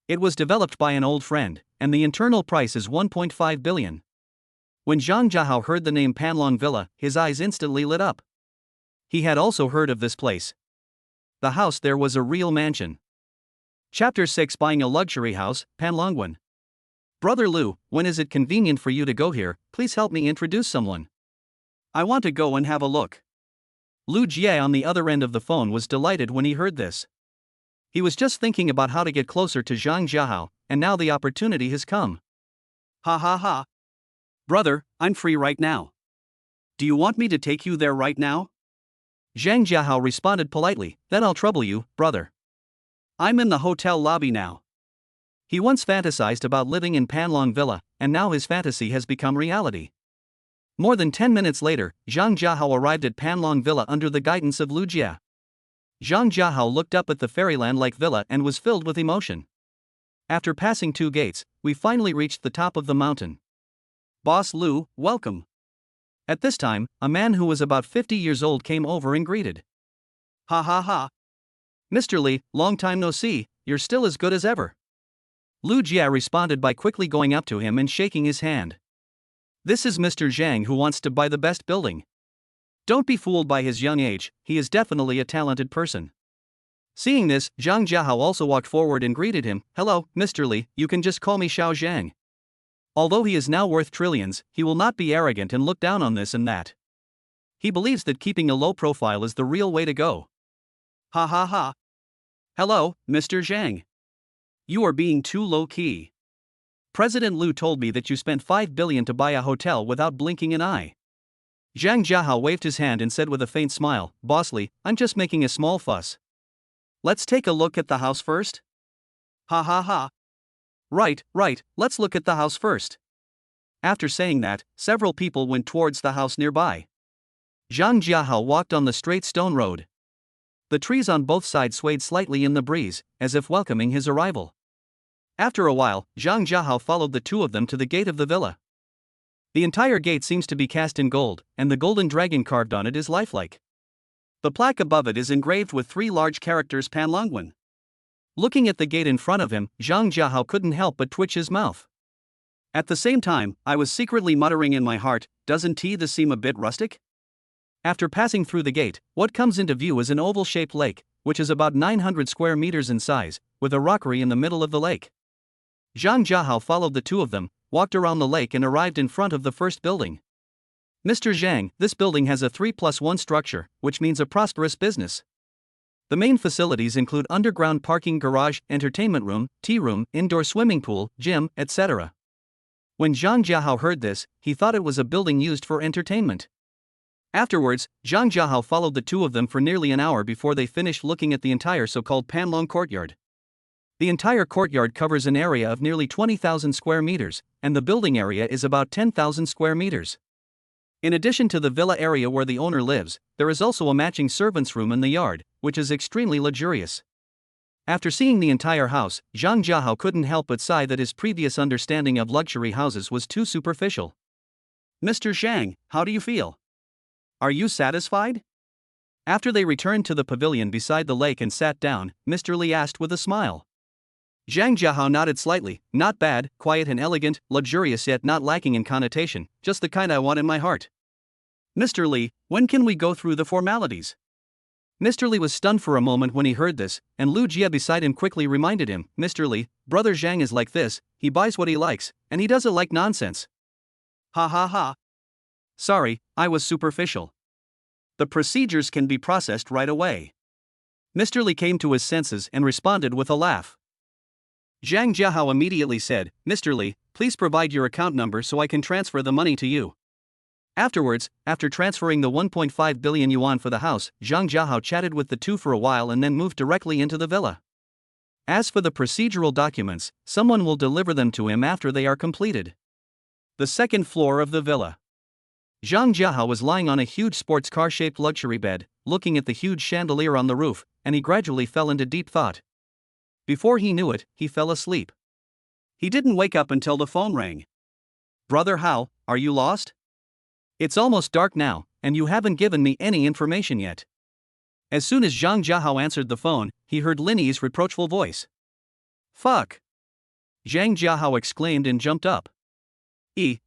It was developed by an old friend, and the internal price is 1.5 billion. When Zhang Jiahao heard the name Panlong Villa, his eyes instantly lit up. He had also heard of this place. The house there was a real mansion. Chapter 6: Buying a Luxury House, Panlongwan. Brother Lu, when is it convenient for you to go here? Please help me introduce someone. I want to go and have a look. Lu Jie on the other end of the phone was delighted when he heard this. He was just thinking about how to get closer to Zhang Jiahao, and now the opportunity has come. Ha ha ha. Brother, I'm free right now. Do you want me to take you there right now? Zhang Jiahao responded politely, then I'll trouble you, brother. I'm in the hotel lobby now. He once fantasized about living in Panlong Villa, and now his fantasy has become reality. More than 10 minutes later, Zhang Jiahao arrived at Panlong Villa under the guidance of Lu Jie. Zhang Jiahao looked up at the fairyland-like villa and was filled with emotion. After passing 2 gates, we finally reached the top of the mountain. Boss Lu, welcome. At this time, a man who was about 50 years old came over and greeted. Ha ha ha. Mr. Li, long time no see, you're still as good as ever. Lu Jie responded by quickly going up to him and shaking his hand. This is Mr. Zhang, who wants to buy the best building. Don't be fooled by his young age, he is definitely a talented person. Seeing this, Zhang Jiahao also walked forward and greeted him. Hello, Mr. Li, you can just call me Xiao Zhang. Although he is now worth trillions, he will not be arrogant and look down on this and that. He believes that keeping a low profile is the real way to go. Ha ha ha. Hello, Mr. Zhang. You are being too low-key. President Lu told me that you spent 5 billion to buy a hotel without blinking an eye. Zhang Jiahao waved his hand and said with a faint smile, Boss Li, I'm just making a small fuss. Let's take a look at the house first? Ha ha ha. Right, let's look at the house first. After saying that, several people went towards the house nearby. Zhang Jiahao walked on the straight stone road. The trees on both sides swayed slightly in the breeze, as if welcoming his arrival. After a while, Zhang Jiahao followed the 2 of them to the gate of the villa. The entire gate seems to be cast in gold, and the golden dragon carved on it is lifelike. The plaque above it is engraved with 3 large characters Panlongwan. Looking at the gate in front of him, Zhang Jiahao couldn't help but twitch his mouth. At the same time, I was secretly muttering in my heart, doesn't this seem a bit rustic? After passing through the gate, what comes into view is an oval-shaped lake, which is about 900 square meters in size, with a rockery in the middle of the lake. Zhang Jiahao followed the 2 of them, walked around the lake and arrived in front of the first building. Mr. Zhang, this building has a 3+1 structure, which means a prosperous business. The main facilities include underground parking, garage, entertainment room, tea room, indoor swimming pool, gym, etc. When Zhang Jiahao heard this, he thought it was a building used for entertainment. Afterwards, Zhang Jiahao followed the 2 of them for nearly an hour before they finished looking at the entire so-called Panlong courtyard. The entire courtyard covers an area of nearly 20,000 square meters, and the building area is about 10,000 square meters. In addition to the villa area where the owner lives, there is also a matching servant's room in the yard, which is extremely luxurious. After seeing the entire house, Zhang Jiahao couldn't help but sigh that his previous understanding of luxury houses was too superficial. Mr. Zhang, how do you feel? Are you satisfied? After they returned to the pavilion beside the lake and sat down, Mr. Li asked with a smile. Zhang Jiahao nodded slightly. Not bad, quiet and elegant, luxurious yet not lacking in connotation, just the kind I want in my heart. Mr. Li, when can we go through the formalities? Mr. Li was stunned for a moment when he heard this, and Lu Jie beside him quickly reminded him, Mr. Li, Brother Zhang is like this, he buys what he likes, and he doesn't like nonsense. Ha ha ha. Sorry, I was superficial. The procedures can be processed right away. Mr. Li came to his senses and responded with a laugh. Zhang Jiahao immediately said, Mr. Li, please provide your account number so I can transfer the money to you. Afterwards, after transferring the 1.5 billion yuan for the house, Zhang Jiahao chatted with the 2 for a while and then moved directly into the villa. As for the procedural documents, someone will deliver them to him after they are completed. The second floor of the villa. Zhang Jiahao was lying on a huge sports car-shaped luxury bed, looking at the huge chandelier on the roof, and he gradually fell into deep thought. Before he knew it, he fell asleep. He didn't wake up until the phone rang. Brother Hao, are you lost? It's almost dark now, and you haven't given me any information yet. As soon as Zhang Jiahao answered the phone, he heard Linnie's reproachful voice. Fuck! Zhang Jiahao exclaimed and jumped up.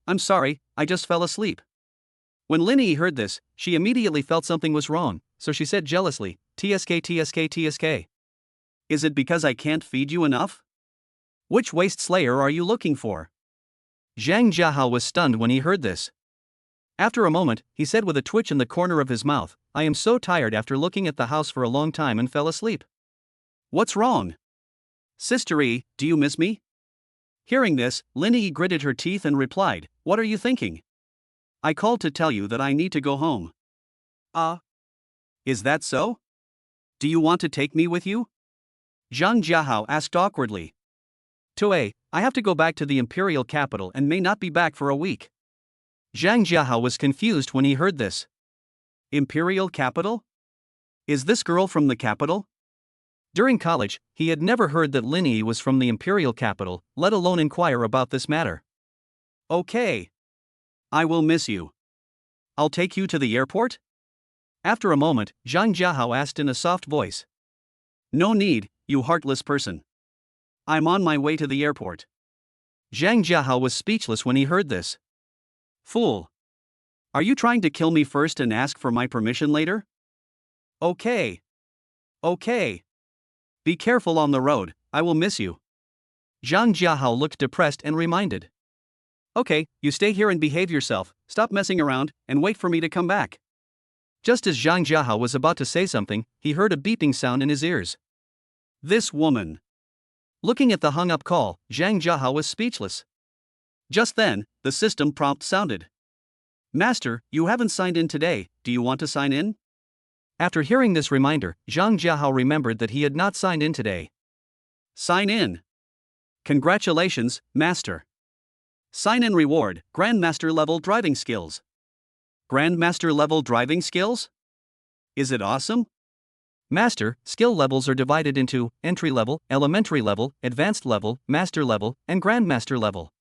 I'm sorry, I just fell asleep. When Linnie heard this, she immediately felt something was wrong, so she said jealously, TSK. Is it because I can't feed you enough? Which waste slayer are you looking for? Zhang Jiahao was stunned when he heard this. After a moment, he said with a twitch in the corner of his mouth, I am so tired after looking at the house for a long time and fell asleep. What's wrong? Sister E, do you miss me? Hearing this, Linnie gritted her teeth and replied, What are you thinking? I called to tell you that I need to go home. Is that so? Do you want to take me with you? Zhang Jiahao asked awkwardly. I have to go back to the imperial capital and may not be back for a week. Zhang Jiahao was confused when he heard this. Imperial capital? Is this girl from the capital? During college, he had never heard that Linnie was from the imperial capital, let alone inquire about this matter. Okay. I will miss you. I'll take you to the airport? After a moment, Zhang Jiahao asked in a soft voice. No need, you heartless person. I'm on my way to the airport. Zhang Jiahao was speechless when he heard this. Fool. Are you trying to kill me first and ask for my permission later? Okay. Be careful on the road, I will miss you. Zhang Jiahao looked depressed and reminded. Okay, you stay here and behave yourself, stop messing around, and wait for me to come back. Just as Zhang Jiahao was about to say something, he heard a beeping sound in his ears. This woman. Looking at the hung-up call, Zhang Jiahao was speechless. Just then, the system prompt sounded. Master, you haven't signed in today, do you want to sign in? After hearing this reminder, Zhang Jiahao remembered that he had not signed in today. Sign in. Congratulations, Master. Sign in reward, Grandmaster level driving skills. Grandmaster level driving skills? Is it awesome? Master, skill levels are divided into entry level, elementary level, advanced level, master level, and grandmaster level.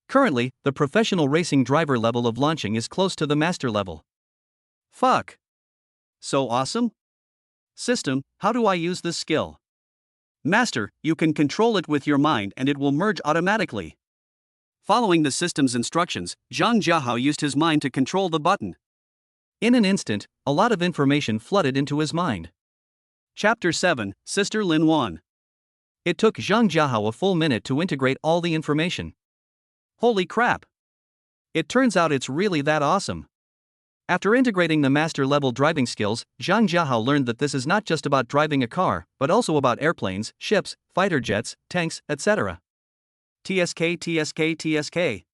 Currently, the professional racing driver level of launching is close to the master level. Fuck. So awesome? System, how do I use this skill? Master, you can control it with your mind and it will merge automatically. Following the system's instructions, Zhang Jiahao used his mind to control the button. In an instant, a lot of information flooded into his mind. Chapter 7, Sister Lin Wan. It took Zhang Jiahao a full minute to integrate all the information. Holy crap! It turns out it's really that awesome. After integrating the master-level driving skills, Zhang Jiahao learned that this is not just about driving a car, but also about airplanes, ships, fighter jets, tanks, etc. TSK.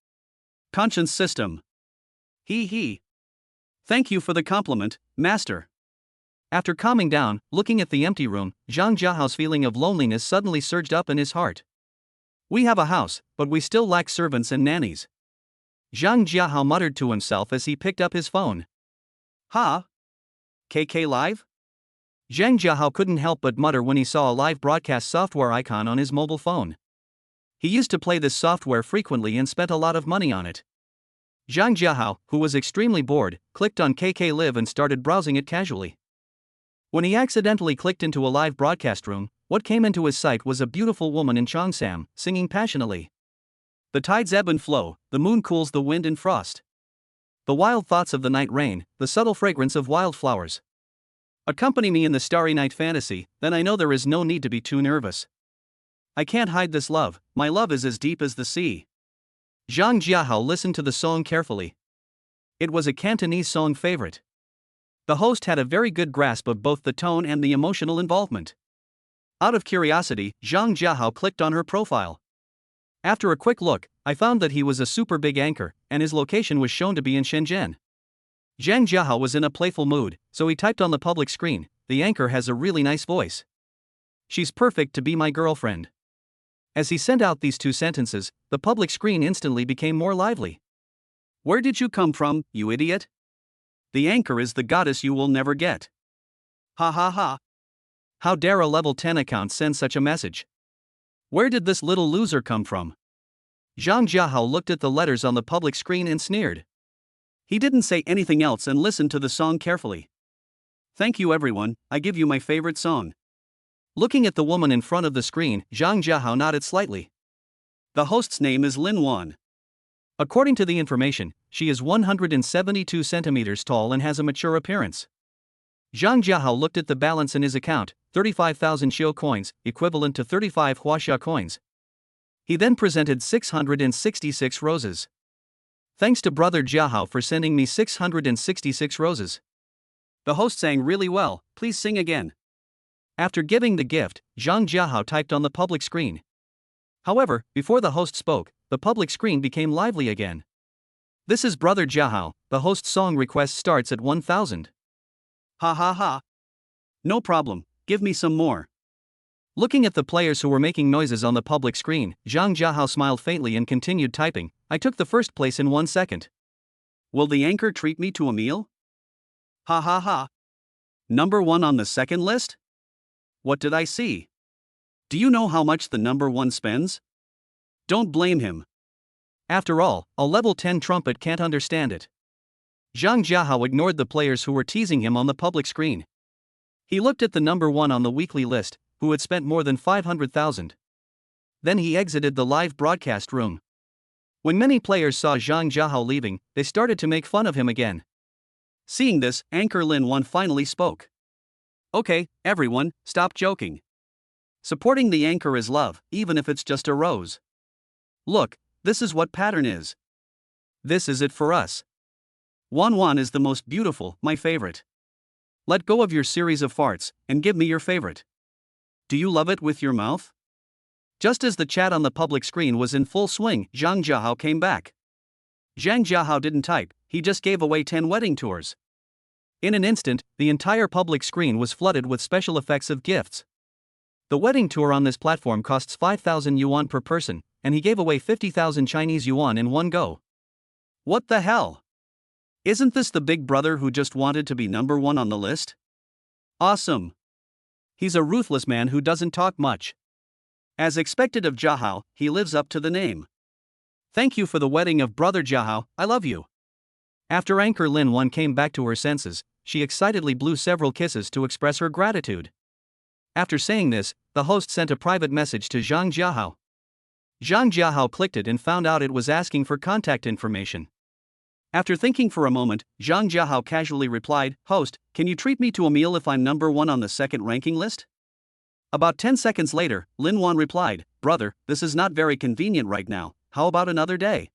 Conscience system. He. Thank you for the compliment, Master. After calming down, looking at the empty room, Zhang Jiahao's feeling of loneliness suddenly surged up in his heart. We have a house, but we still lack servants and nannies. Zhang Jiahao muttered to himself as he picked up his phone. KK Live? Zhang Jiahao couldn't help but mutter when he saw a live broadcast software icon on his mobile phone. He used to play this software frequently and spent a lot of money on it. Zhang Jiahao, who was extremely bored, clicked on KK Live and started browsing it casually. When he accidentally clicked into a live broadcast room, what came into his sight was a beautiful woman in Cheongsam, singing passionately. The tides ebb and flow, the moon cools the wind and frost. The wild thoughts of the night rain, the subtle fragrance of wildflowers. Accompany me in the starry night fantasy, then I know there is no need to be too nervous. I can't hide this love, my love is as deep as the sea. Zhang Jiahao listened to the song carefully. It was a Cantonese song favorite. The host had a very good grasp of both the tone and the emotional involvement. Out of curiosity, Zhang Jiahao clicked on her profile. After a quick look, I found that he was a super big anchor, and his location was shown to be in Shenzhen. Zhang Jiahao was in a playful mood, so he typed on the public screen, the anchor has a really nice voice. She's perfect to be my girlfriend. As he sent out these two sentences, the public screen instantly became more lively. Where did you come from, you idiot? The anchor is the goddess you will never get. Ha. How dare a level 10 account send such a message? Where did this little loser come from? Zhang Jiahao looked at the letters on the public screen and sneered. He didn't say anything else and listened to the song carefully. Thank you everyone, I give you my favorite song. Looking at the woman in front of the screen, Zhang Jiahao nodded slightly. The host's name is Lin Wan. According to the information, she is 172 centimeters tall and has a mature appearance. Zhang Jiahao looked at the balance in his account, 35,000 xiu coins, equivalent to 35 huaxia coins. He then presented 666 roses. Thanks to brother Jiahao for sending me 666 roses. The host sang really well, please sing again. After giving the gift, Zhang Jiahao typed on the public screen. However, before the host spoke, the public screen became lively again. This is brother Jiahao, the host's song request starts at 1000. Ha ha ha. No problem, give me some more. Looking at the players who were making noises on the public screen, Zhang Jiahao smiled faintly and continued typing. I took the first place in 1 second. Will the anchor treat me to a meal? Ha ha ha. Number 1 on the second list? What did I see? Do you know how much the number 1 spends? Don't blame him. After all, a level 10 trumpet can't understand it. Zhang Jiahao ignored the players who were teasing him on the public screen. He looked at the number 1 on the weekly list, who had spent more than 500,000. Then he exited the live broadcast room. When many players saw Zhang Jiahao leaving, they started to make fun of him again. Seeing this, anchor Lin Wan finally spoke. Okay, everyone, stop joking. Supporting the anchor is love, even if it's just a rose. Look, this is what pattern is. This is it for us. Wan is the most beautiful, my favorite. Let go of your series of farts, and give me your favorite. Do you love it with your mouth? Just as the chat on the public screen was in full swing, Zhang Jiahao came back. Zhang Jiahao didn't type, he just gave away 10 wedding tours. In an instant, the entire public screen was flooded with special effects of gifts. The wedding tour on this platform costs 5,000 yuan per person, and he gave away 50,000 Chinese yuan in one go. What the hell? Isn't this the big brother who just wanted to be number 1 on the list? Awesome. He's a ruthless man who doesn't talk much. As expected of Jiahao, he lives up to the name. Thank you for the wedding of brother Jiahao, I love you. After anchor Lin Wan came back to her senses, she excitedly blew several kisses to express her gratitude. After saying this, the host sent a private message to Zhang Jiahao. Zhang Jiahao clicked it and found out it was asking for contact information. After thinking for a moment, Zhang Jiahao casually replied, Host, can you treat me to a meal if I'm number 1 on the second ranking list? About 10 seconds later, Lin Wan replied, Brother, this is not very convenient right now, how about another day?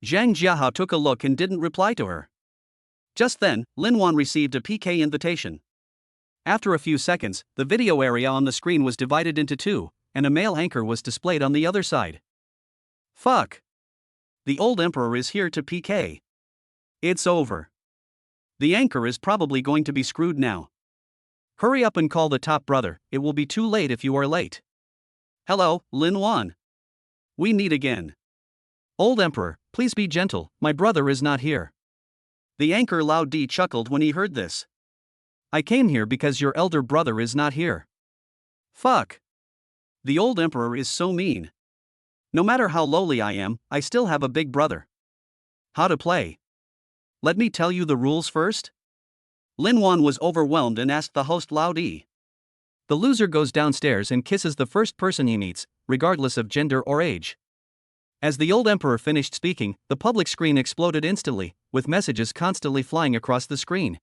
Zhang Jiahao took a look and didn't reply to her. Just then, Lin Wan received a PK invitation. After a few seconds, the video area on the screen was divided into 2, and a male anchor was displayed on the other side. Fuck! The old emperor is here to PK. It's over. The anchor is probably going to be screwed now. Hurry up and call the top brother, it will be too late if you are late. Hello, Lin Wan. We meet again. Old emperor, please be gentle, my brother is not here. The anchor Lao Di chuckled when he heard this. I came here because your elder brother is not here. Fuck. The old emperor is so mean. No matter how lowly I am, I still have a big brother. How to play? Let me tell you the rules first. Lin Wan was overwhelmed and asked the host Lao Di. The loser goes downstairs and kisses the first person he meets, regardless of gender or age. As the old emperor finished speaking, the public screen exploded instantly, with messages constantly flying across the screen.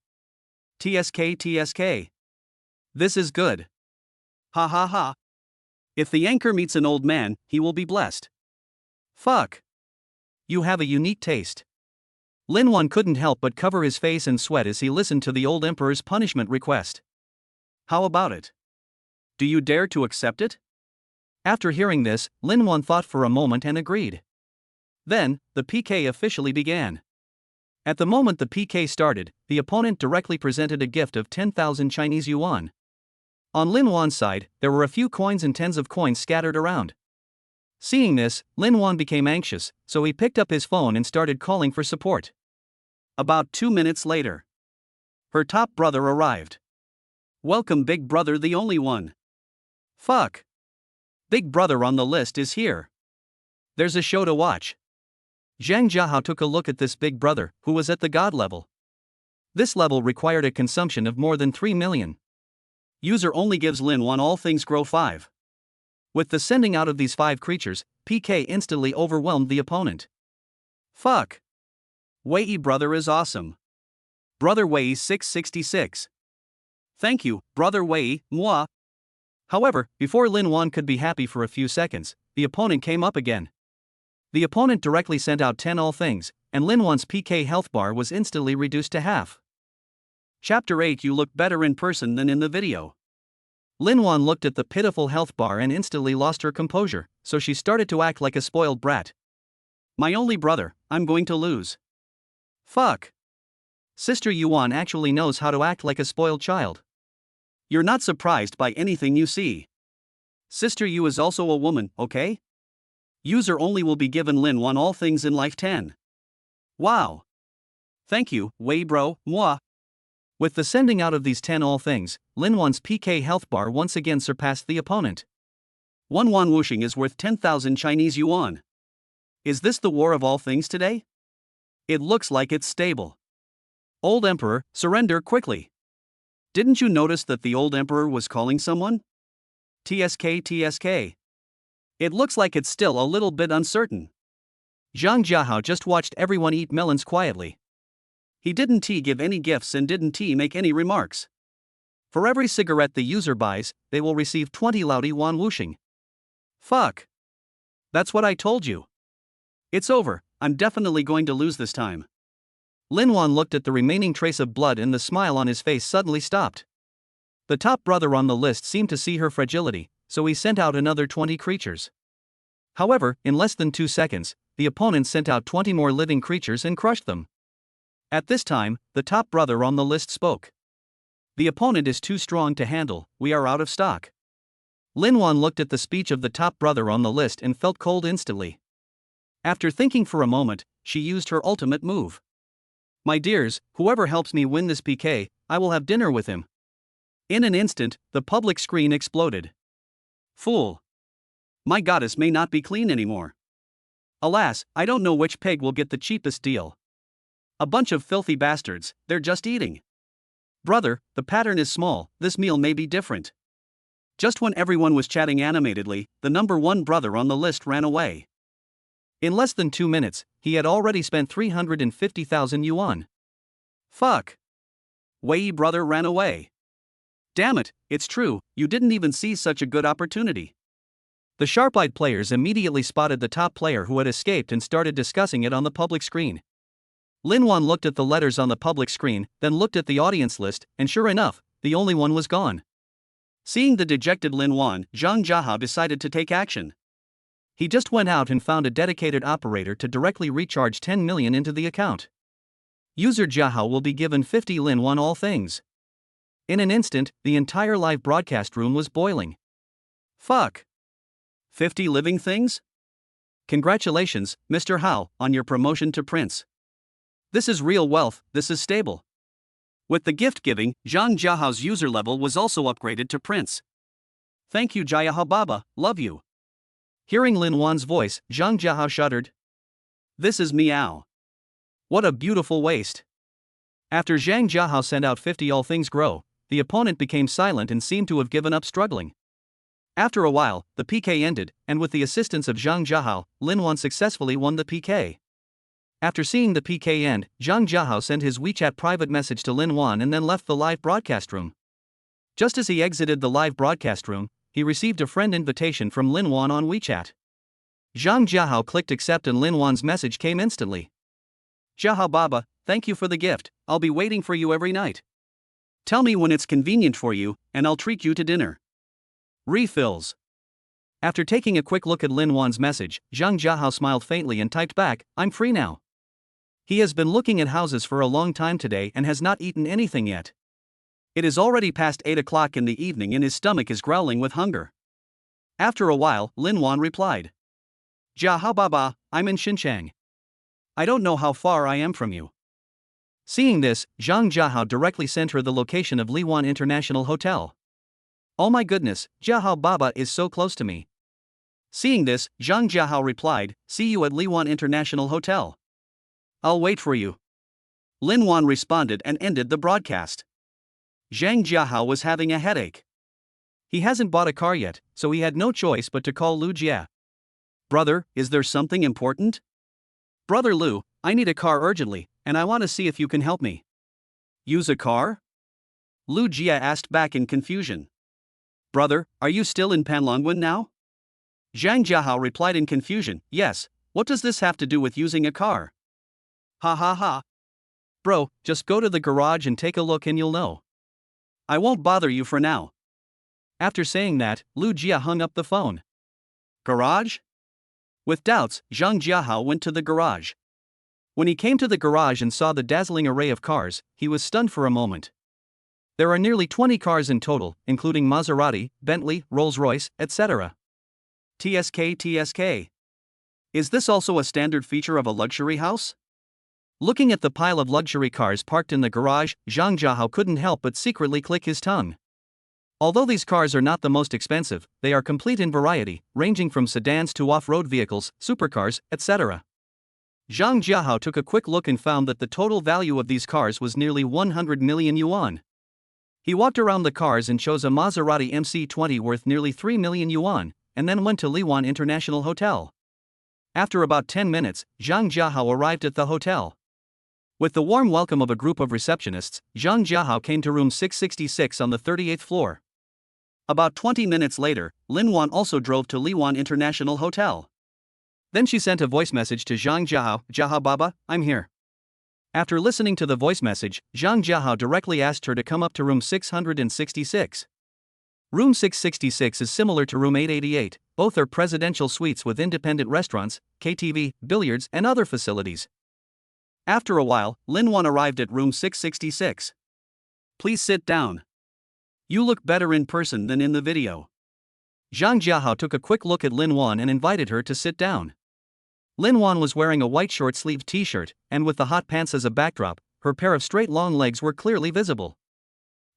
TSK TSK. This is good. Ha ha ha. If the anchor meets an old man, he will be blessed. Fuck. You have a unique taste. Lin Wan couldn't help but cover his face in sweat as he listened to the old emperor's punishment request. How about it? Do you dare to accept it? After hearing this, Lin Wan thought for a moment and agreed. Then, the PK officially began. At the moment the PK started, the opponent directly presented a gift of 10,000 Chinese yuan. On Lin Wan's side, there were a few coins and tens of coins scattered around. Seeing this, Lin Wan became anxious, so he picked up his phone and started calling for support. About 2 minutes later, her top brother arrived. Welcome big brother, the only one. Fuck. Big brother on the list is here. There's a show to watch. Zhang Jiahao took a look at this big brother, who was at the god level. This level required a consumption of more than 3 million. User only gives Lin Wan all things grow 5. With the sending out of these 5 creatures, PK instantly overwhelmed the opponent. Fuck. Wei brother is awesome. Brother Wei 666. Thank you, brother Wei, moi. However, before Lin Wan could be happy for a few seconds, the opponent came up again. The opponent directly sent out 10 all things, and Lin Wan's PK health bar was instantly reduced to half. Chapter 8. You look better in person than in the video. Lin Wan looked at the pitiful health bar and instantly lost her composure, so she started to act like a spoiled brat. My only brother, I'm going to lose. Fuck. Sister Yuan actually knows how to act like a spoiled child. You're not surprised by anything you see. Sister Yu is also a woman, okay? User only will be given Lin Wan all things in life 10. Wow. Thank you, Wei bro, moi. With the sending out of these 10 all things, Lin Wan's PK health bar once again surpassed the opponent. 1 Wan Wuxing is worth 10,000 Chinese yuan. Is this the war of all things today? It looks like it's stable. Old Emperor, surrender quickly. Didn't you notice that the old Emperor was calling someone? TSK. It looks like it's still a little bit uncertain. Zhang Jiahao just watched everyone eat melons quietly. He didn't give any gifts and didn't make any remarks. For every cigarette the user buys, they will receive 20 Laudi Wan Wuxing. Fuck. That's what I told you. It's over, I'm definitely going to lose this time. Lin Wan looked at the remaining trace of blood and the smile on his face suddenly stopped. The top brother on the list seemed to see her fragility, so he sent out another 20 creatures. However, in less than 2 seconds, the opponent sent out 20 more living creatures and crushed them. At this time, the top brother on the list spoke. The opponent is too strong to handle, we are out of stock. Lin Wan looked at the speech of the top brother on the list and felt cold instantly. After thinking for a moment, she used her ultimate move. My dears, whoever helps me win this PK, I will have dinner with him. In an instant, the public screen exploded. Fool. My goddess may not be clean anymore. Alas, I don't know which pig will get the cheapest deal. A bunch of filthy bastards, they're just eating. Brother, the pattern is small, this meal may be different. Just when everyone was chatting animatedly, the number 1 brother on the list ran away. In less than 2 minutes, he had already spent 350,000 yuan. Fuck. Wei brother ran away. Damn it, it's true, you didn't even see such a good opportunity. The sharp-eyed players immediately spotted the top player who had escaped and started discussing it on the public screen. Lin Wan looked at the letters on the public screen, then looked at the audience list, and sure enough, the only one was gone. Seeing the dejected Lin Wan, Zhang Jiahao decided to take action. He just went out and found a dedicated operator to directly recharge 10 million into the account. User Jiahao will be given 50 Lin Wan all things. In an instant, the entire live broadcast room was boiling. Fuck. 50 living things? Congratulations, Mr. Hao, on your promotion to Prince. This is real wealth, this is stable. With the gift giving, Zhang Jiahao's user level was also upgraded to Prince. Thank you Jiahao Baba, love you. Hearing Lin Wan's voice, Zhang Jiahao shuddered. This is meow. What a beautiful waist. After Zhang Jiahao sent out 50 all things grow, the opponent became silent and seemed to have given up struggling. After a while, the PK ended, and with the assistance of Zhang Jiahao, Lin Wan successfully won the PK. After seeing the PK end, Zhang Jiahao sent his WeChat private message to Lin Wan and then left the live broadcast room. Just as he exited the live broadcast room, he received a friend invitation from Lin Wan on WeChat. Zhang Jiahao clicked accept and Lin Wan's message came instantly. Jiahao Baba, thank you for the gift, I'll be waiting for you every night. Tell me when it's convenient for you, and I'll treat you to dinner. Refills. After taking a quick look at Lin Wan's message, Zhang Jiahao smiled faintly and typed back, I'm free now. He has been looking at houses for a long time today and has not eaten anything yet. It is already past 8 o'clock in the evening and his stomach is growling with hunger. After a while, Lin Wan replied. Jiahao Baba, I'm in Xinjiang. I don't know how far I am from you. Seeing this, Zhang Jiahao directly sent her the location of Lin Wan International Hotel. Oh my goodness, Jiahao Baba is so close to me. Seeing this, Zhang Jiahao replied, "See you at Lin Wan International Hotel. I'll wait for you." Lin Wan responded and ended the broadcast. Zhang Jiahao was having a headache. He hasn't bought a car yet, so he had no choice but to call Lu Jia. "Brother, is there something important?" "Brother Lu, I need a car urgently, and I want to see if you can help me." "Use a car?" Lu Jia asked back in confusion. "Brother, are you still in Panlongwen now?" Zhang Jiahao replied in confusion, "Yes, what does this have to do with using a car?" "Ha ha ha. Bro, just go to the garage and take a look and you'll know. I won't bother you for now." After saying that, Lu Jia hung up the phone. Garage? With doubts, Zhang Jiahao went to the garage. When he came to the garage and saw the dazzling array of cars, he was stunned for a moment. There are nearly 20 cars in total, including Maserati, Bentley, Rolls-Royce, etc. TSK. Is this also a standard feature of a luxury house? Looking at the pile of luxury cars parked in the garage, Zhang Jiahao couldn't help but secretly click his tongue. Although these cars are not the most expensive, they are complete in variety, ranging from sedans to off-road vehicles, supercars, etc. Zhang Jiahao took a quick look and found that the total value of these cars was nearly 100 million yuan. He walked around the cars and chose a Maserati MC20 worth nearly 3 million yuan, and then went to Lin Wan International Hotel. After about 10 minutes, Zhang Jiahao arrived at the hotel. With the warm welcome of a group of receptionists, Zhang Jiahao came to room 666 on the 38th floor. About 20 minutes later, Lin Wan also drove to Lin Wan International Hotel. Then she sent a voice message to Zhang Jiahao, "Jiahao Baba, I'm here." After listening to the voice message, Zhang Jiahao directly asked her to come up to room 666. Room 666 is similar to room 888, both are presidential suites with independent restaurants, KTV, billiards, and other facilities. After a while, Lin Wan arrived at room 666. "Please sit down. You look better in person than in the video." Zhang Jiahao took a quick look at Lin Wan and invited her to sit down. Lin Wan was wearing a white short-sleeved t-shirt, and with the hot pants as a backdrop, her pair of straight long legs were clearly visible.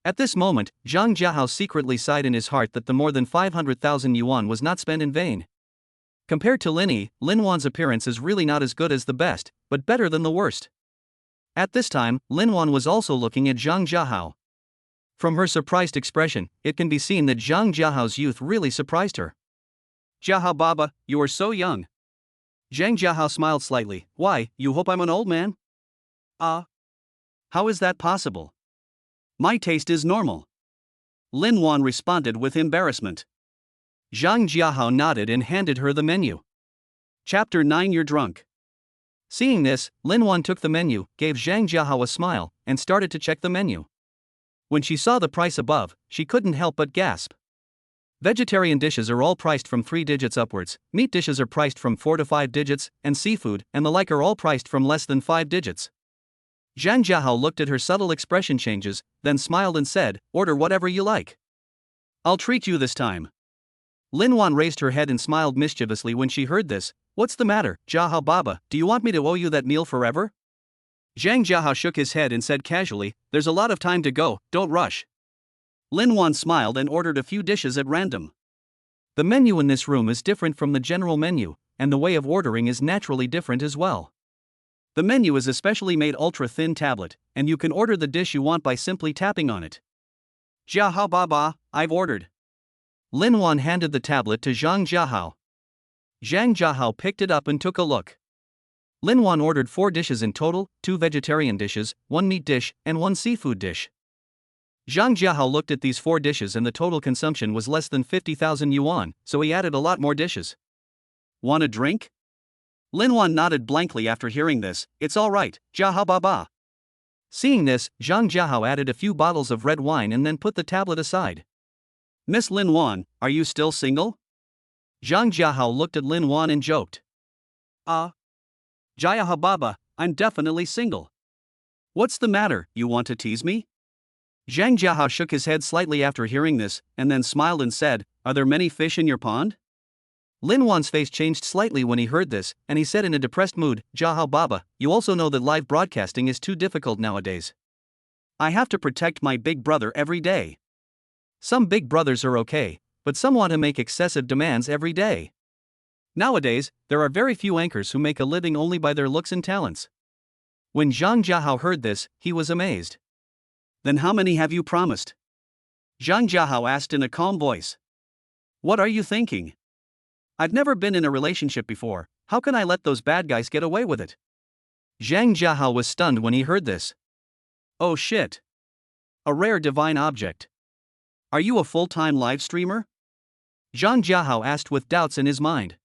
At this moment, Zhang Jiahao secretly sighed in his heart that the more than 500,000 yuan was not spent in vain. Compared to Linnie, Lin Wan's appearance is really not as good as the best, but better than the worst. At this time, Lin Wan was also looking at Zhang Jiahao. From her surprised expression, it can be seen that Zhang Jiahao's youth really surprised her. "Jiahao Baba, you are so young." Zhang Jiahao smiled slightly. "Why, you hope I'm an old man?" How is that possible? My taste is normal." Lin Wan responded with embarrassment. Zhang Jiahao nodded and handed her the menu. Chapter 9 You're drunk. Seeing this, Lin Wan took the menu, gave Zhang Jiahao a smile, and started to check the menu. When she saw the price above, she couldn't help but gasp. Vegetarian dishes are all priced from 3 digits upwards, meat dishes are priced from 4 to 5 digits, and seafood and the like are all priced from less than 5 digits. Zhang Jiahao looked at her subtle expression changes, then smiled and said, "Order whatever you like. I'll treat you this time." Lin Wan raised her head and smiled mischievously when she heard this. "What's the matter, Jiahao Baba, do you want me to owe you that meal forever?" Zhang Jiahao shook his head and said casually, "There's a lot of time to go, don't rush." Lin Wan smiled and ordered a few dishes at random. The menu in this room is different from the general menu, and the way of ordering is naturally different as well. The menu is especially made ultra-thin tablet, and you can order the dish you want by simply tapping on it. "Jiahao Baba, I've ordered." Lin Wan handed the tablet to Zhang Jiahao. Zhang Jiahao picked it up and took a look. Lin Wan ordered 4 dishes in total, 2 vegetarian dishes, 1 meat dish, and 1 seafood dish. Zhang Jiahao looked at these 4 dishes and the total consumption was less than 50,000 yuan, so he added a lot more dishes. "Want a drink?" Lin Wan nodded blankly after hearing this. "It's all right, Jiahao Baba." Seeing this, Zhang Jiahao added a few bottles of red wine and then put the tablet aside. "Miss Lin Wan, are you still single?" Zhang Jiahao looked at Lin Wan and joked. Jiahao Baba, I'm definitely single." "What's the matter, you want to tease me?" Zhang Jiahao shook his head slightly after hearing this, and then smiled and said, "Are there many fish in your pond?" Lin Wan's face changed slightly when he heard this, and he said in a depressed mood, "Jiahao Baba, you also know that live broadcasting is too difficult nowadays. I have to protect my big brother every day. Some big brothers are okay, but some want to make excessive demands every day. Nowadays, there are very few anchors who make a living only by their looks and talents. When Zhang Jiahao heard this, he was amazed. Then how many have you promised? Zhang Jiahao asked in a calm voice. What are you thinking? I've never been in a relationship before, how can I let those bad guys get away with it? Zhang Jiahao was stunned when he heard this. Oh shit. A rare divine object. Are you a full-time live streamer? Zhang Jiahao asked with doubts in his mind.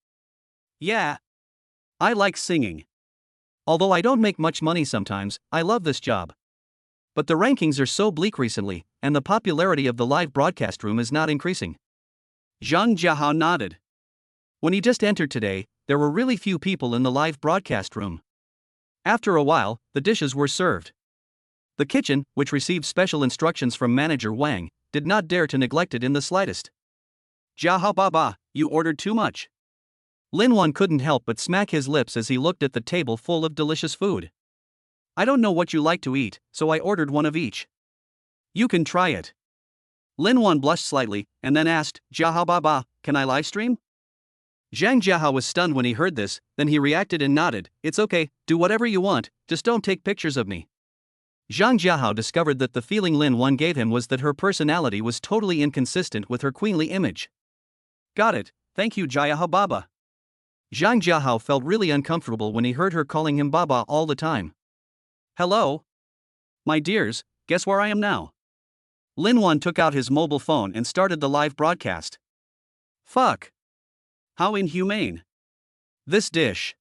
Yeah. I like singing. Although I don't make much money sometimes, I love this job. But the rankings are so bleak recently, and the popularity of the live broadcast room is not increasing. Zhang Jiahao nodded. When he just entered today, there were really few people in the live broadcast room. After a while, the dishes were served. The kitchen, which received special instructions from manager Wang, did not dare to neglect it in the slightest. Jiahao Baba, you ordered too much. Lin Wan couldn't help but smack his lips as he looked at the table full of delicious food. I don't know what you like to eat, so I ordered one of each. You can try it. Lin Wan blushed slightly, and then asked, Jiahao Baba, can I livestream? Zhang Jiahao was stunned when he heard this, then he reacted and nodded, it's okay, do whatever you want, just don't take pictures of me. Zhang Jiahao discovered that the feeling Lin Wan gave him was that her personality was totally inconsistent with her queenly image. Got it, thank you Jiahao Baba. Zhang Jiahao felt really uncomfortable when he heard her calling him Baba all the time. Hello? My dears, guess where I am now? Lin Wan took out his mobile phone and started the live broadcast. Fuck. How inhumane. This dish.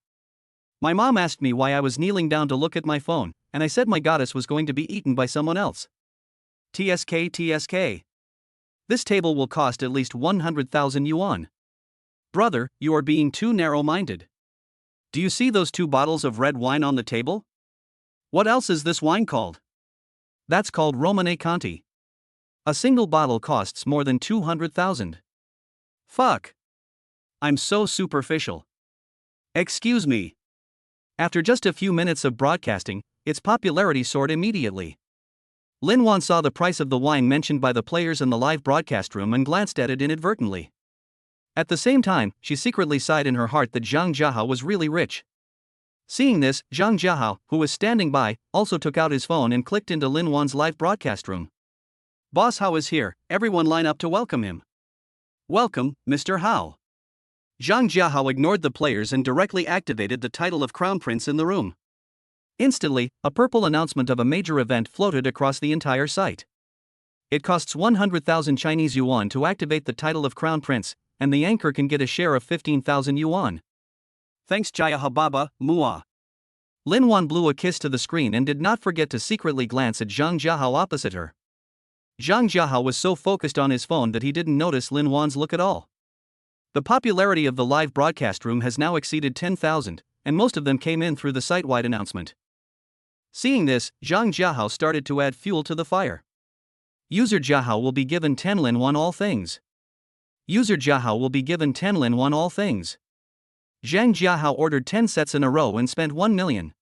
My mom asked me why I was kneeling down to look at my phone, and I said my goddess was going to be eaten by someone else. TSK. This table will cost at least 100,000 yuan. Brother, you are being too narrow-minded. Do you see those 2 bottles of red wine on the table? What else is this wine called? That's called Romane Conti. A single bottle costs more than 200,000. Fuck. I'm so superficial. Excuse me. After just a few minutes of broadcasting, its popularity soared immediately. Lin Wan saw the price of the wine mentioned by the players in the live broadcast room and glanced at it inadvertently. At the same time, she secretly sighed in her heart that Zhang Jiahao was really rich. Seeing this, Zhang Jiahao, who was standing by, also took out his phone and clicked into Lin Wan's live broadcast room. Boss Hao is here, everyone line up to welcome him. Welcome, Mr. Hao. Zhang Jiahao ignored the players and directly activated the title of Crown Prince in the room. Instantly, a purple announcement of a major event floated across the entire site. It costs 100,000 Chinese yuan to activate the title of Crown Prince, and the anchor can get a share of 15,000 yuan. Thanks Jiahao Baba, Mua. Lin Wan blew a kiss to the screen and did not forget to secretly glance at Zhang Jiahao opposite her. Zhang Jiahao was so focused on his phone that he didn't notice Lin Wan's look at all. The popularity of the live broadcast room has now exceeded 10,000, and most of them came in through the site-wide announcement. Seeing this, Zhang Jiahao started to add fuel to the fire. User Jiahao will be given 10 Lin Wan all things. User Jiahao will be given 10 Lin Wan all things. Zhang Jiahao ordered 10 sets in a row and spent 1 million.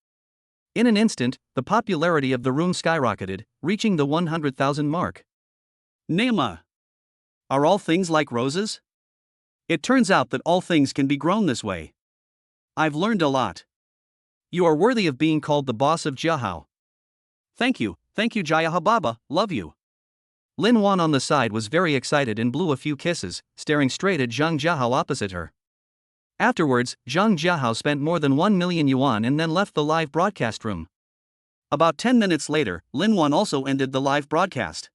In an instant, the popularity of the room skyrocketed, reaching the 100,000 mark. Nema. Are all things like roses? It turns out that all things can be grown this way. I've learned a lot. You are worthy of being called the boss of Jiahao. Thank you Jiahao Baba, love you. Lin Wan on the side was very excited and blew a few kisses, staring straight at Zhang Jiahao opposite her. Afterwards, Zhang Jiahao spent more than 1 million yuan and then left the live broadcast room. About 10 minutes later, Lin Wan also ended the live broadcast.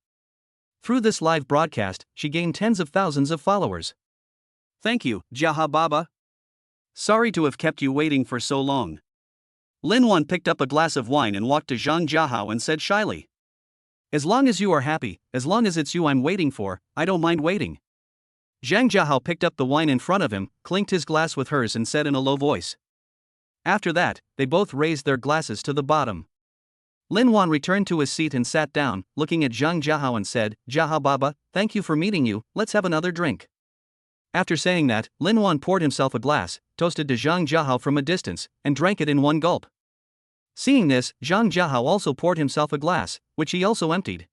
Through this live broadcast, she gained tens of thousands of followers. Thank you, Jiahao Baba. Sorry to have kept you waiting for so long. Lin Wan picked up a glass of wine and walked to Zhang Jiahao and said shyly. As long as you are happy, as long as it's you I'm waiting for, I don't mind waiting. Zhang Jiahao picked up the wine in front of him, clinked his glass with hers and said in a low voice. After that, they both raised their glasses to the bottom. Lin Wan returned to his seat and sat down, looking at Zhang Jiahao and said, Jiahao Baba, thank you for meeting you, let's have another drink. After saying that, Lin Wan poured himself a glass, toasted to Zhang Jiahao from a distance, and drank it in one gulp. Seeing this, Zhang Jiahao also poured himself a glass, which he also emptied.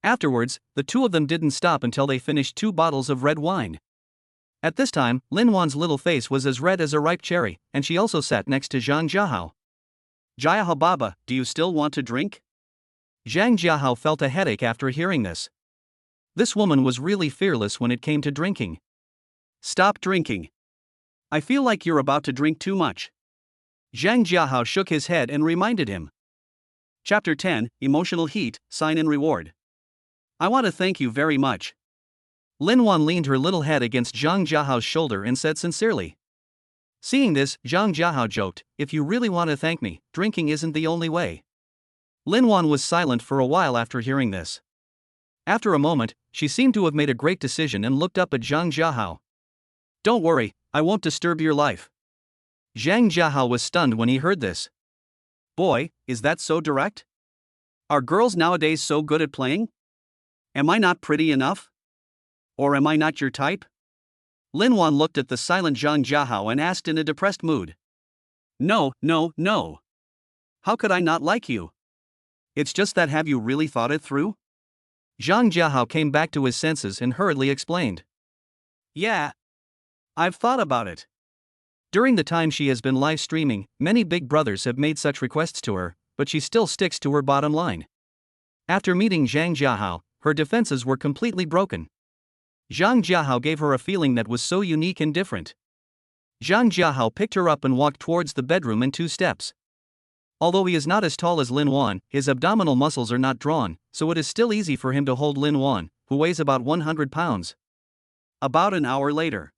Afterwards, the two of them didn't stop until they finished 2 bottles of red wine. At this time, Lin Wan's little face was as red as a ripe cherry, and she also sat next to Zhang Jiahao. Jiahao Baba, do you still want to drink? Zhang Jiahao felt a headache after hearing this. This woman was really fearless when it came to drinking. Stop drinking. I feel like you're about to drink too much. Zhang Jiahao shook his head and reminded him. Chapter 10, Emotional Heat, Sign and Reward. I want to thank you very much. Lin Wan leaned her little head against Zhang Jiahao's shoulder and said sincerely. Seeing this, Zhang Jiahao joked, if you really want to thank me, drinking isn't the only way. Lin Wan was silent for a while after hearing this. After a moment, she seemed to have made a great decision and looked up at Zhang Jiahao. Don't worry, I won't disturb your life. Zhang Jiahao was stunned when he heard this. Boy, is that so direct? Are girls nowadays so good at playing? Am I not pretty enough? Or am I not your type? Lin Wan looked at the silent Zhang Jiahao and asked in a depressed mood. No. How could I not like you? It's just that, have you really thought it through? Zhang Jiahao came back to his senses and hurriedly explained. Yeah. I've thought about it. During the time she has been live streaming, many big brothers have made such requests to her, but she still sticks to her bottom line. After meeting Zhang Jiahao, her defenses were completely broken. Zhang Jiahao gave her a feeling that was so unique and different. Zhang Jiahao picked her up and walked towards the bedroom in 2 steps. Although he is not as tall as Lin Wan, his abdominal muscles are not drawn, so it is still easy for him to hold Lin Wan, who weighs about 100 pounds. About an hour later.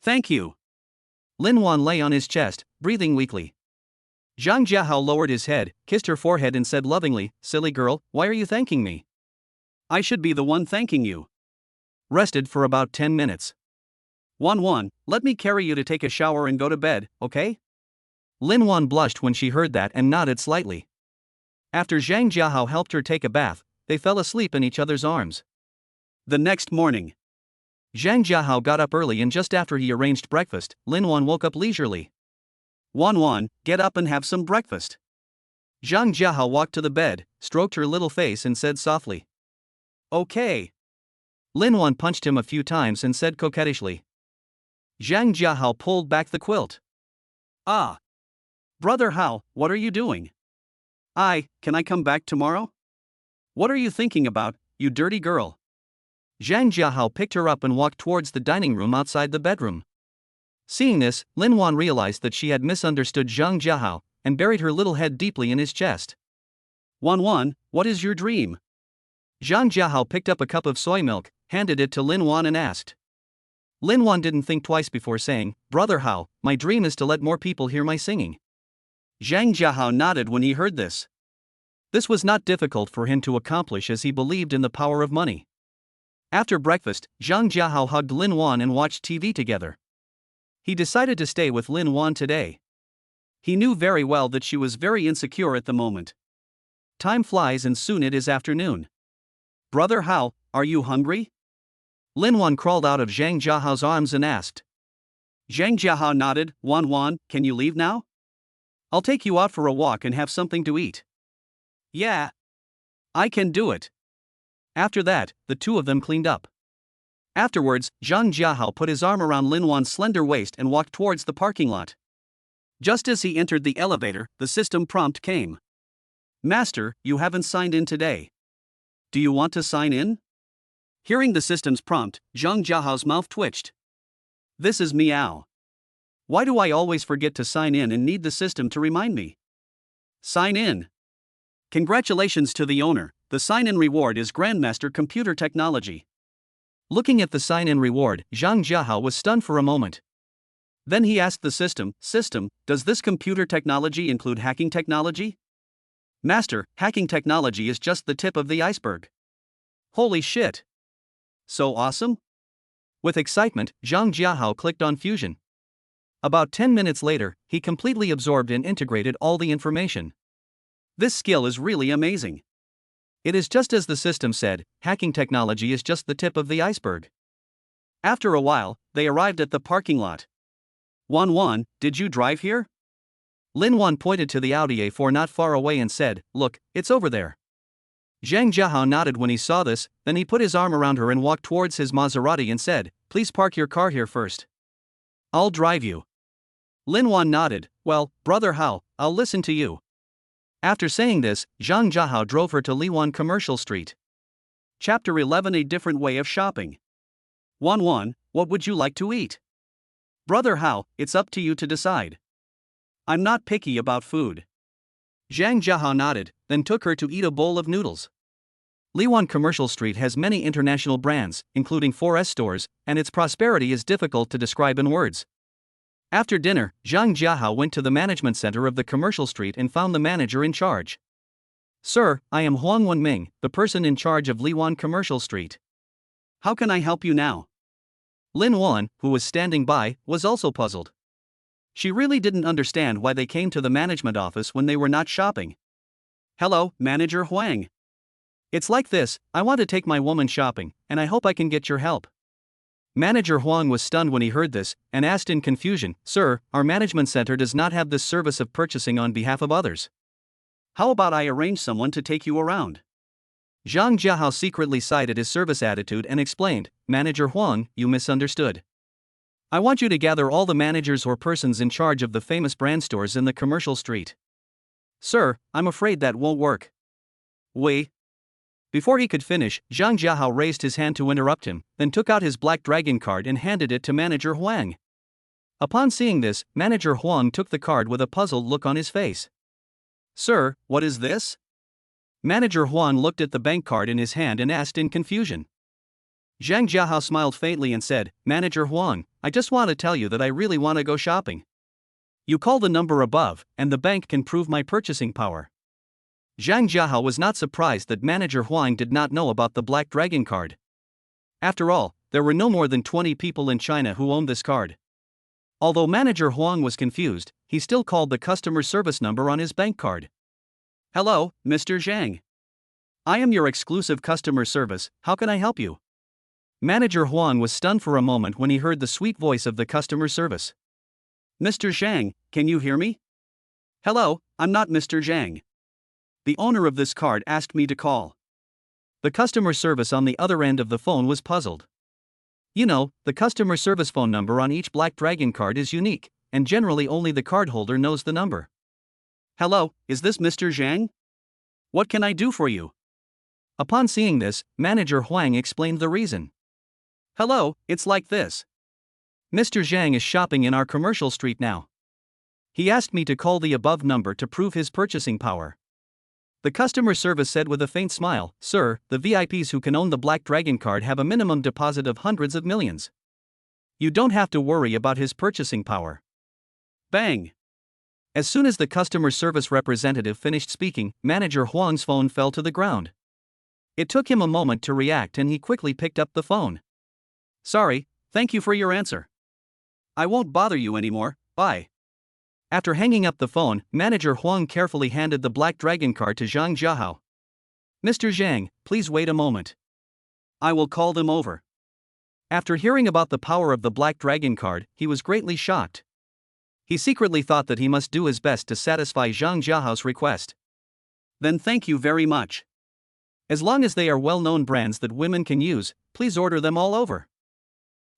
Thank you. Lin Wan lay on his chest, breathing weakly. Zhang Jiahao lowered his head, kissed her forehead and said lovingly, silly girl, why are you thanking me? I should be the one thanking you. Rested for about 10 minutes. Wan, let me carry you to take a shower and go to bed, okay? Lin Wan blushed when she heard that and nodded slightly. After Zhang Jiahao helped her take a bath, they fell asleep in each other's arms. The next morning. Zhang Jiahao got up early and just after he arranged breakfast, Lin Wan woke up leisurely. Wan, get up and have some breakfast. Zhang Jiahao walked to the bed, stroked her little face and said softly. Okay. Lin Wan punched him a few times and said coquettishly. Zhang Jiahao pulled back the quilt. Ah. Brother Hao, what are you doing? Can I come back tomorrow? What are you thinking about, you dirty girl? Zhang Jiahao picked her up and walked towards the dining room outside the bedroom. Seeing this, Lin Wan realized that she had misunderstood Zhang Jiahao and buried her little head deeply in his chest. Wan, what is your dream? Zhang Jiahao picked up a cup of soy milk, handed it to Lin Wan and asked. Lin Wan didn't think twice before saying, Brother Hao, my dream is to let more people hear my singing. Zhang Jiahao nodded when he heard this. This was not difficult for him to accomplish as he believed in the power of money. After breakfast, Zhang Jiahao hugged Lin Wan and watched TV together. He decided to stay with Lin Wan today. He knew very well that she was very insecure at the moment. Time flies and soon it is afternoon. Brother Hao, are you hungry? Lin Wan crawled out of Zhang Jiahao's arms and asked. Zhang Jiahao nodded. Wan, can you leave now? I'll take you out for a walk and have something to eat. Yeah. I can do it. After that, the two of them cleaned up. Afterwards, Zhang Jiahao put his arm around Lin Wan's slender waist and walked towards the parking lot. Just as he entered the elevator, the system prompt came. Master, you haven't signed in today. Do you want to sign in? Hearing the system's prompt, Zhang Jiahao's mouth twitched. This is meow. Why do I always forget to sign in and need the system to remind me? Sign in. Congratulations to the owner, the sign-in reward is Grandmaster Computer Technology. Looking at the sign-in reward, Zhang Jiahao was stunned for a moment. Then he asked the system, does this computer technology include hacking technology? Master, hacking technology is just the tip of the iceberg. Holy shit. So awesome? With excitement, Zhang Jiahao clicked on Fusion. About 10 minutes later, he completely absorbed and integrated all the information. This skill is really amazing. It is just as the system said, hacking technology is just the tip of the iceberg. After a while, they arrived at the parking lot. Wan, did you drive here? Lin Wan pointed to the Audi A4 not far away and said, look, it's over there. Zhang Jiahao nodded when he saw this, then he put his arm around her and walked towards his Maserati and said, please park your car here first. I'll drive you. Lin Wan nodded. Well, brother Hao, I'll listen to you. After saying this, Zhang Jiahao drove her to Liwan Commercial Street. Chapter 11: A Different Way of Shopping. 1. What would you like to eat? Brother Hao, it's up to you to decide. I'm not picky about food. Zhang Jiahao nodded, then took her to eat a bowl of noodles. Liwan Commercial Street has many international brands, including 4S stores, and its prosperity is difficult to describe in words. After dinner, Zhang Jiahao went to the management center of the commercial street and found the manager in charge. Sir, I am Huang Wenming, the person in charge of Liwan Commercial Street. How can I help you now? Lin Wan, who was standing by, was also puzzled. She really didn't understand why they came to the management office when they were not shopping. Hello, Manager Huang. It's like this, I want to take my woman shopping, and I hope I can get your help. Manager Huang was stunned when he heard this, and asked in confusion, Sir, our management center does not have this service of purchasing on behalf of others. How about I arrange someone to take you around? Zhang Jiahao secretly sighed at his service attitude and explained, Manager Huang, you misunderstood. I want you to gather all the managers or persons in charge of the famous brand stores in the commercial street. Sir, I'm afraid that won't work. Wait. Before he could finish, Zhang Jiahao raised his hand to interrupt him, then took out his Black Dragon card and handed it to Manager Huang. Upon seeing this, Manager Huang took the card with a puzzled look on his face. Sir, what is this? Manager Huang looked at the bank card in his hand and asked in confusion. Zhang Jiahao smiled faintly and said, Manager Huang, I just want to tell you that I really want to go shopping. You call the number above, and the bank can prove my purchasing power. Zhang Jiahao was not surprised that Manager Huang did not know about the Black Dragon card. After all, there were no more than 20 people in China who owned this card. Although Manager Huang was confused, he still called the customer service number on his bank card. Hello, Mr. Zhang. I am your exclusive customer service, how can I help you? Manager Huang was stunned for a moment when he heard the sweet voice of the customer service. Mr. Zhang, can you hear me? Hello, I'm not Mr. Zhang. The owner of this card asked me to call. The customer service on the other end of the phone was puzzled. You know, the customer service phone number on each Black Dragon card is unique, and generally only the cardholder knows the number. Hello, is this Mr. Zhang? What can I do for you? Upon seeing this, Manager Huang explained the reason. Hello, it's like this. Mr. Zhang is shopping in our commercial street now. He asked me to call the above number to prove his purchasing power. The customer service said with a faint smile, Sir, the VIPs who can own the Black Dragon card have a minimum deposit of hundreds of millions. You don't have to worry about his purchasing power. Bang! As soon as the customer service representative finished speaking, Manager Huang's phone fell to the ground. It took him a moment to react and he quickly picked up the phone. Sorry, thank you for your answer. I won't bother you anymore, bye. After hanging up the phone, Manager Huang carefully handed the Black Dragon card to Zhang Jiahao. Mr. Zhang, please wait a moment. I will call them over. After hearing about the power of the Black Dragon card, he was greatly shocked. He secretly thought that he must do his best to satisfy Zhang Jiahao's request. Then thank you very much. As long as they are well-known brands that women can use, please order them all over.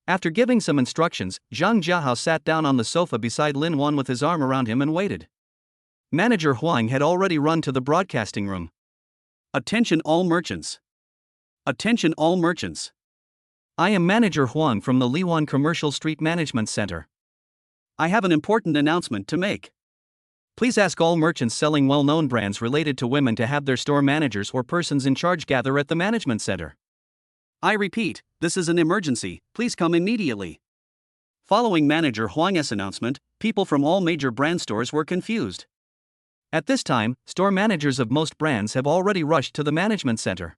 After giving some instructions, Zhang Jiahao sat down on the sofa beside Lin Wan with his arm around him and waited. Manager Huang had already run to the broadcasting room. Attention all merchants. Attention all merchants. I am Manager Huang from the Liwan Commercial Street Management Center. I have an important announcement to make. Please ask all merchants selling well-known brands related to women to have their store managers or persons in charge gather at the management center. I repeat, this is an emergency, please come immediately. Following Manager Huang's announcement, people from all major brand stores were confused. At this time, store managers of most brands have already rushed to the management center.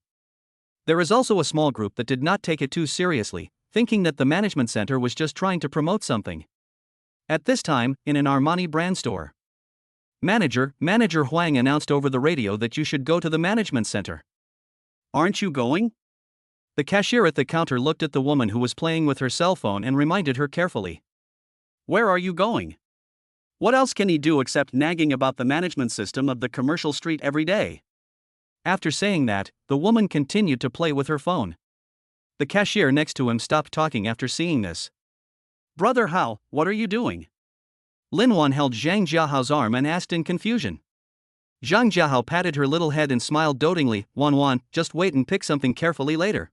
There is also a small group that did not take it too seriously, thinking that the management center was just trying to promote something. At this time, in an Armani brand store, Manager Huang announced over the radio that you should go to the management center. Aren't you going? The cashier at the counter looked at the woman who was playing with her cell phone and reminded her carefully. Where are you going? What else can he do except nagging about the management system of the commercial street every day? After saying that, the woman continued to play with her phone. The cashier next to him stopped talking after seeing this. Brother Hao, what are you doing? Lin Wan held Zhang Jiahao's arm and asked in confusion. Zhang Jiahao patted her little head and smiled dotingly. Wan, just wait and pick something carefully later.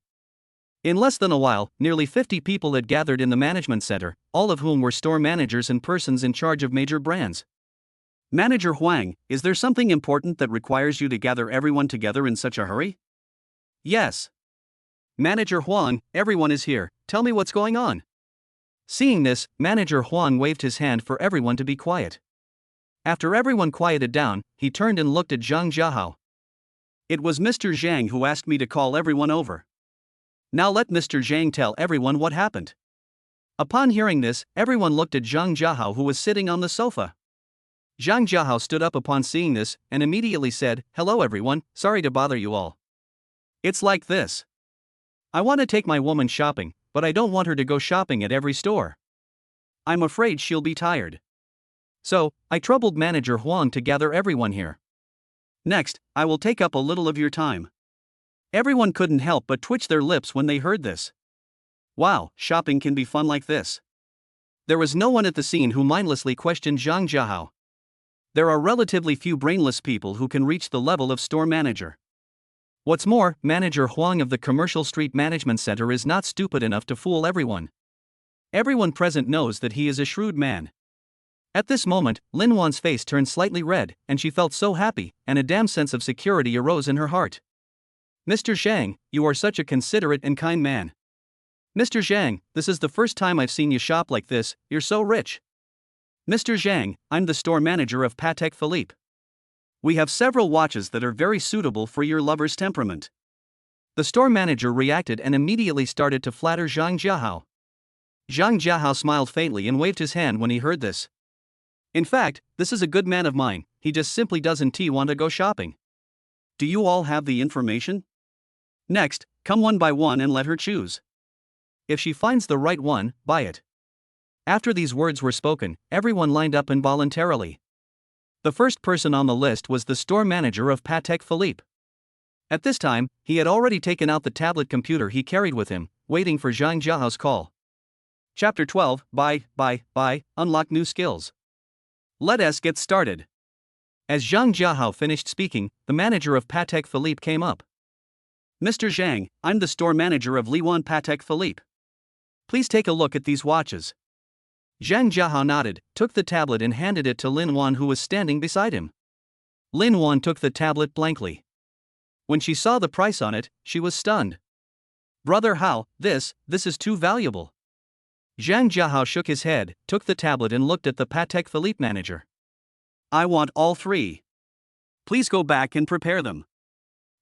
In less than a while, nearly 50 people had gathered in the management center, all of whom were store managers and persons in charge of major brands. Manager Huang, is there something important that requires you to gather everyone together in such a hurry? Yes. Manager Huang, everyone is here, tell me what's going on. Seeing this, Manager Huang waved his hand for everyone to be quiet. After everyone quieted down, he turned and looked at Zhang Jiahao. It was Mr. Zhang who asked me to call everyone over. Now let Mr. Zhang tell everyone what happened. Upon hearing this, everyone looked at Zhang Jiahao, who was sitting on the sofa. Zhang Jiahao stood up upon seeing this, and immediately said, "Hello everyone, sorry to bother you all. It's like this. I want to take my woman shopping, but I don't want her to go shopping at every store. I'm afraid she'll be tired. So, I troubled Manager Huang to gather everyone here. Next, I will take up a little of your time." Everyone couldn't help but twitch their lips when they heard this. Wow, shopping can be fun like this. There was no one at the scene who mindlessly questioned Zhang Jiahao. There are relatively few brainless people who can reach the level of store manager. What's more, Manager Huang of the Commercial Street Management Center is not stupid enough to fool everyone. Everyone present knows that he is a shrewd man. At this moment, Lin Wan's face turned slightly red, and she felt so happy, and a damn sense of security arose in her heart. Mr. Zhang, you are such a considerate and kind man. Mr. Zhang, this is the first time I've seen you shop like this, you're so rich. Mr. Zhang, I'm the store manager of part.Philippe. We have several watches that are very suitable for your lover's temperament. The store manager reacted and immediately started to flatter Zhang Jiahao. Zhang Jiahao smiled faintly and waved his hand when he heard this. In fact, this is a good man of mine, he just simply doesn't want to go shopping. Do you all have the information? Next, come one by one and let her choose. If she finds the right one, buy it. After these words were spoken, everyone lined up involuntarily. The first person on the list was the store manager of part.Philippe. At this time, he had already taken out the tablet computer he carried with him, waiting for Zhang Jiahao's call. Chapter 12, Buy, Unlock New Skills. Let us get started. As Zhang Jiahao finished speaking, the manager of part.Philippe came up. Mr. Zhang, I'm the store manager of Lin Wan part.Philippe. Please take a look at these watches. Zhang Jiahao nodded, took the tablet and handed it to Lin Wan, who was standing beside him. Lin Wan took the tablet blankly. When she saw the price on it, she was stunned. Brother Hao, this is too valuable. Zhang Jiahao shook his head, took the tablet and looked at the part.Philippe manager. I want all three. Please go back and prepare them.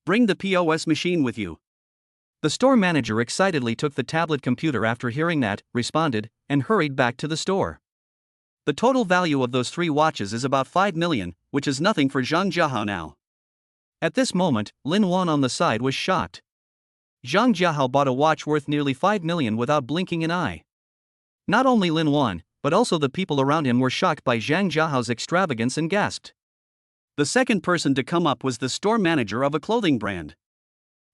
Bring the POS machine with you. The store manager excitedly took the tablet computer after hearing that, responded, and hurried back to the store. The total value of those three watches is about 5 million, which is nothing for Zhang Jiahao now. At this moment, Lin Wan on the side was shocked. Zhang Jiahao bought a watch worth nearly 5 million without blinking an eye. Not only Lin Wan, but also the people around him were shocked by Zhang Jiahao's extravagance and gasped. The second person to come up was the store manager of a clothing brand.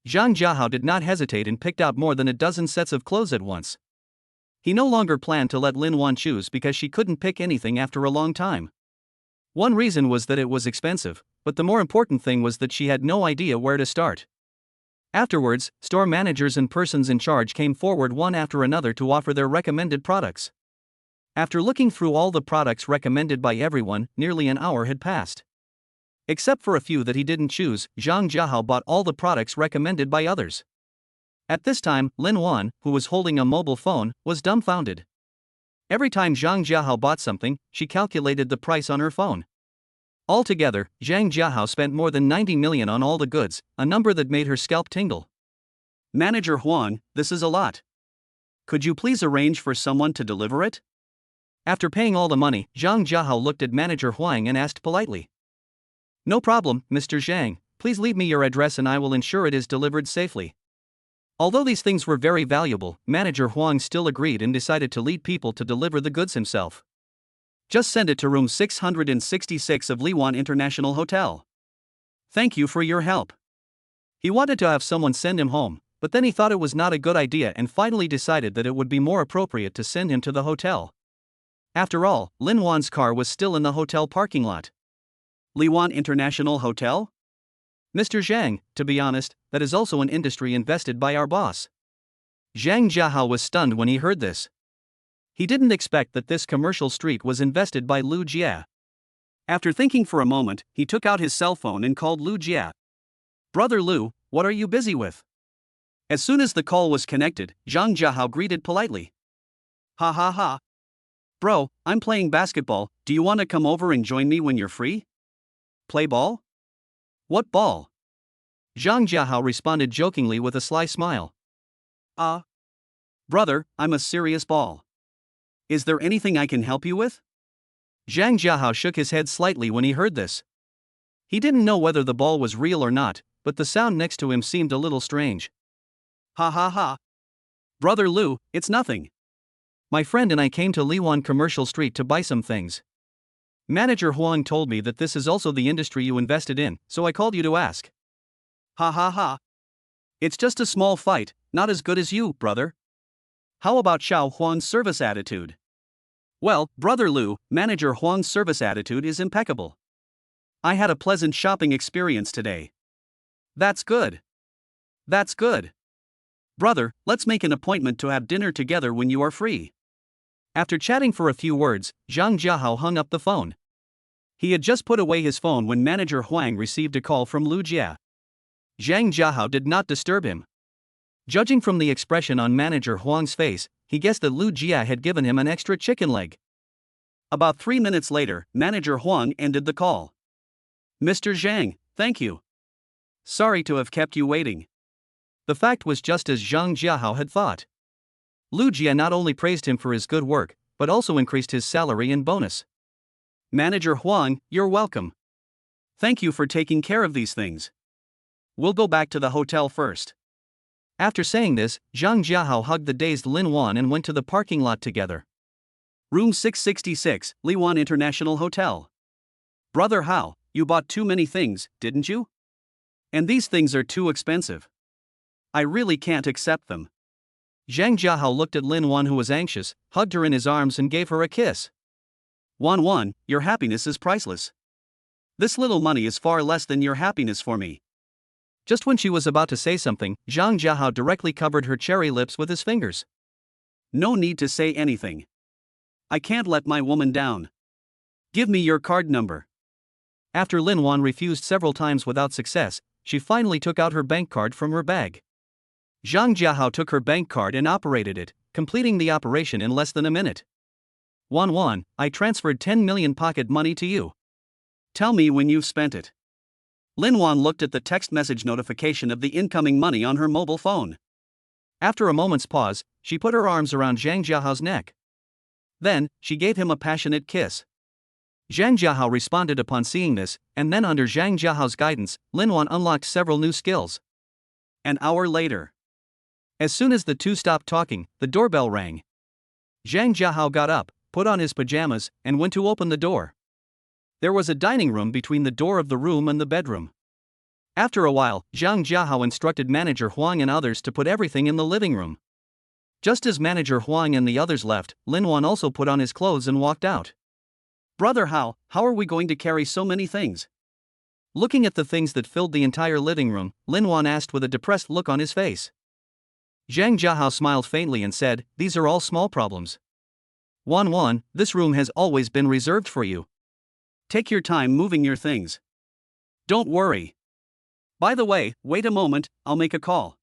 Zhang Jiahao did not hesitate and picked out more than a dozen sets of clothes at once. He no longer planned to let Lin Wan choose because she couldn't pick anything after a long time. One reason was that it was expensive, but the more important thing was that she had no idea where to start. Afterwards, store managers and persons in charge came forward one after another to offer their recommended products. After looking through all the products recommended by everyone, nearly an hour had passed. Except for a few that he didn't choose, Zhang Jiahao bought all the products recommended by others. At this time, Lin Wan, who was holding a mobile phone, was dumbfounded. Every time Zhang Jiahao bought something, she calculated the price on her phone. Altogether, Zhang Jiahao spent more than 90 million on all the goods, a number that made her scalp tingle. Manager Huang, this is a lot. Could you please arrange for someone to deliver it? After paying all the money, Zhang Jiahao looked at Manager Huang and asked politely. No problem, Mr. Zhang, please leave me your address and I will ensure it is delivered safely. Although these things were very valuable, Manager Huang still agreed and decided to lead people to deliver the goods himself. Just send it to room 666 of Lin Wan International Hotel. Thank you for your help. He wanted to have someone send him home, but then he thought it was not a good idea and finally decided that it would be more appropriate to send him to the hotel. After all, Lin Wan's car was still in the hotel parking lot. Lin Wan International Hotel? Mr. Zhang, to be honest, that is also an industry invested by our boss. Zhang Jiahao was stunned when he heard this. He didn't expect that this commercial street was invested by Lu Jia. After thinking for a moment, he took out his cell phone and called Lu Jia. Brother Lu, what are you busy with? As soon as the call was connected, Zhang Jiahao greeted politely. Ha ha ha. Bro, I'm playing basketball, do you want to come over and join me when you're free? Play ball? What ball? Zhang Jiahao responded jokingly with a sly smile. Brother, I'm a serious ball. Is there anything I can help you with? Zhang Jiahao shook his head slightly when he heard this. He didn't know whether the ball was real or not, but the sound next to him seemed a little strange. Ha ha ha. Brother Lu, it's nothing. My friend and I came to Lin Wan Commercial Street to buy some things. Manager Huang told me that this is also the industry you invested in, so I called you to ask. Ha ha ha. It's just a small fight, not as good as you, brother. How about Xiao Huang's service attitude? Well, Brother Lu, Manager Huang's service attitude is impeccable. I had a pleasant shopping experience today. That's good. That's good. Brother, let's make an appointment to have dinner together when you are free. After chatting for a few words, Zhang Jiahao hung up the phone. He had just put away his phone when Manager Huang received a call from Lu Jia. Zhang Jiahao did not disturb him. Judging from the expression on Manager Huang's face, he guessed that Lu Jia had given him an extra chicken leg. About 3 minutes later, Manager Huang ended the call. Mr. Zhang, thank you. Sorry to have kept you waiting. The fact was just as Zhang Jiahao had thought. Lu Jia not only praised him for his good work, but also increased his salary and bonus. Manager Huang, you're welcome. Thank you for taking care of these things. We'll go back to the hotel first. After saying this, Zhang Jiahao hugged the dazed Lin Wan and went to the parking lot together. Room 666, Lin Wan International Hotel. Brother Hao, you bought too many things, didn't you? And these things are too expensive. I really can't accept them. Zhang Jiahao looked at Lin Wan, who was anxious, hugged her in his arms and gave her a kiss. Wan, your happiness is priceless. This little money is far less than your happiness for me. Just when she was about to say something, Zhang Jiahao directly covered her cherry lips with his fingers. No need to say anything. I can't let my woman down. Give me your card number. After Lin Wan refused several times without success, she finally took out her bank card from her bag. Zhang Jiahao took her bank card and operated it, completing the operation in less than a minute. Wan, I transferred 10 million pocket money to you. Tell me when you've spent it. Lin Wan looked at the text message notification of the incoming money on her mobile phone. After a moment's pause, she put her arms around Zhang Jiahao's neck. Then, she gave him a passionate kiss. Zhang Jiahao responded upon seeing this, and then under Zhang Jiahao's guidance, Lin Wan unlocked several new skills. An hour later. As soon as the two stopped talking, the doorbell rang. Zhang Jiahao got up, put on his pajamas, and went to open the door. There was a dining room between the door of the room and the bedroom. After a while, Zhang Jiahao instructed Manager Huang and others to put everything in the living room. Just as Manager Huang and the others left, Lin Wan also put on his clothes and walked out. Brother Hao, how are we going to carry so many things? Looking at the things that filled the entire living room, Lin Wan asked with a depressed look on his face. Zhang Jiahao smiled faintly and said, these are all small problems. Wan, this room has always been reserved for you. Take your time moving your things. Don't worry. By the way, wait a moment, I'll make a call.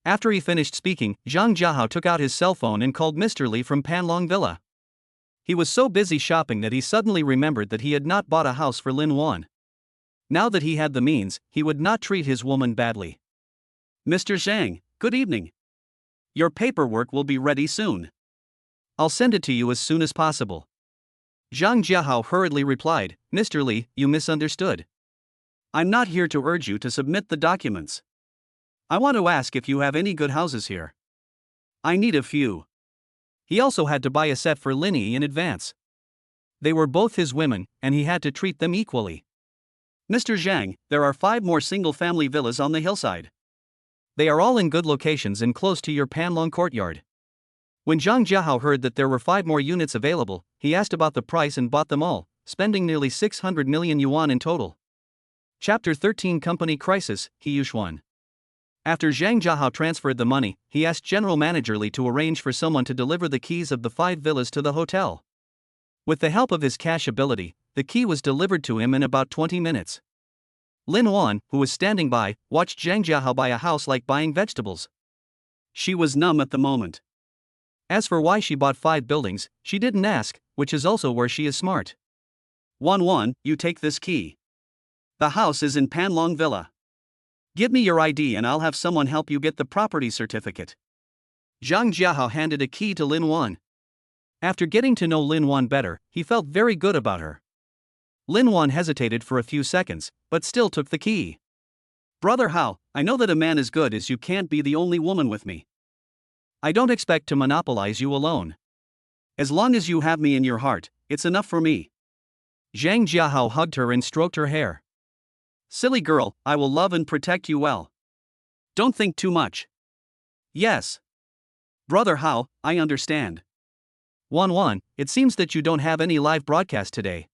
After he finished speaking, Zhang Jiahao took out his cell phone and called Mr. Li from Panlong Villa. He was so busy shopping that he suddenly remembered that he had not bought a house for Lin Wan. Now that he had the means, he would not treat his woman badly. Mr. Zhang, good evening. Your paperwork will be ready soon. I'll send it to you as soon as possible. Zhang Jiahao hurriedly replied, Mr. Li, you misunderstood. I'm not here to urge you to submit the documents. I want to ask if you have any good houses here. I need a few. He also had to buy a set for Linnie in advance. They were both his women, and he had to treat them equally. Mr. Zhang, there are 5 more single-family villas on the hillside. They are all in good locations and close to your Panlong courtyard. When Zhang Jiahao heard that there were 5 more units available, he asked about the price and bought them all, spending nearly 600 million yuan in total. Chapter 13 Company Crisis, He Yushuan. After Zhang Jiahao transferred the money, he asked General Manager Li to arrange for someone to deliver the keys of the 5 villas to the hotel. With the help of his cash ability, the key was delivered to him in about 20 minutes. Lin Wan, who was standing by, watched Zhang Jiahao buy a house like buying vegetables. She was numb at the moment. As for why she bought 5 buildings, she didn't ask, which is also where she is smart. Wan, you take this key. The house is in Panlong Villa. Give me your ID and I'll have someone help you get the property certificate. Zhang Jiahao handed a key to Lin Wan. After getting to know Lin Wan better, he felt very good about her. Lin Wan hesitated for a few seconds, but still took the key. Brother Hao, I know that a man as good as you can't be the only woman with me. I don't expect to monopolize you alone. As long as you have me in your heart, it's enough for me. Zhang Jiahao hugged her and stroked her hair. Silly girl, I will love and protect you well. Don't think too much. Yes. Brother Hao, I understand. Wan, it seems that you don't have any live broadcast today.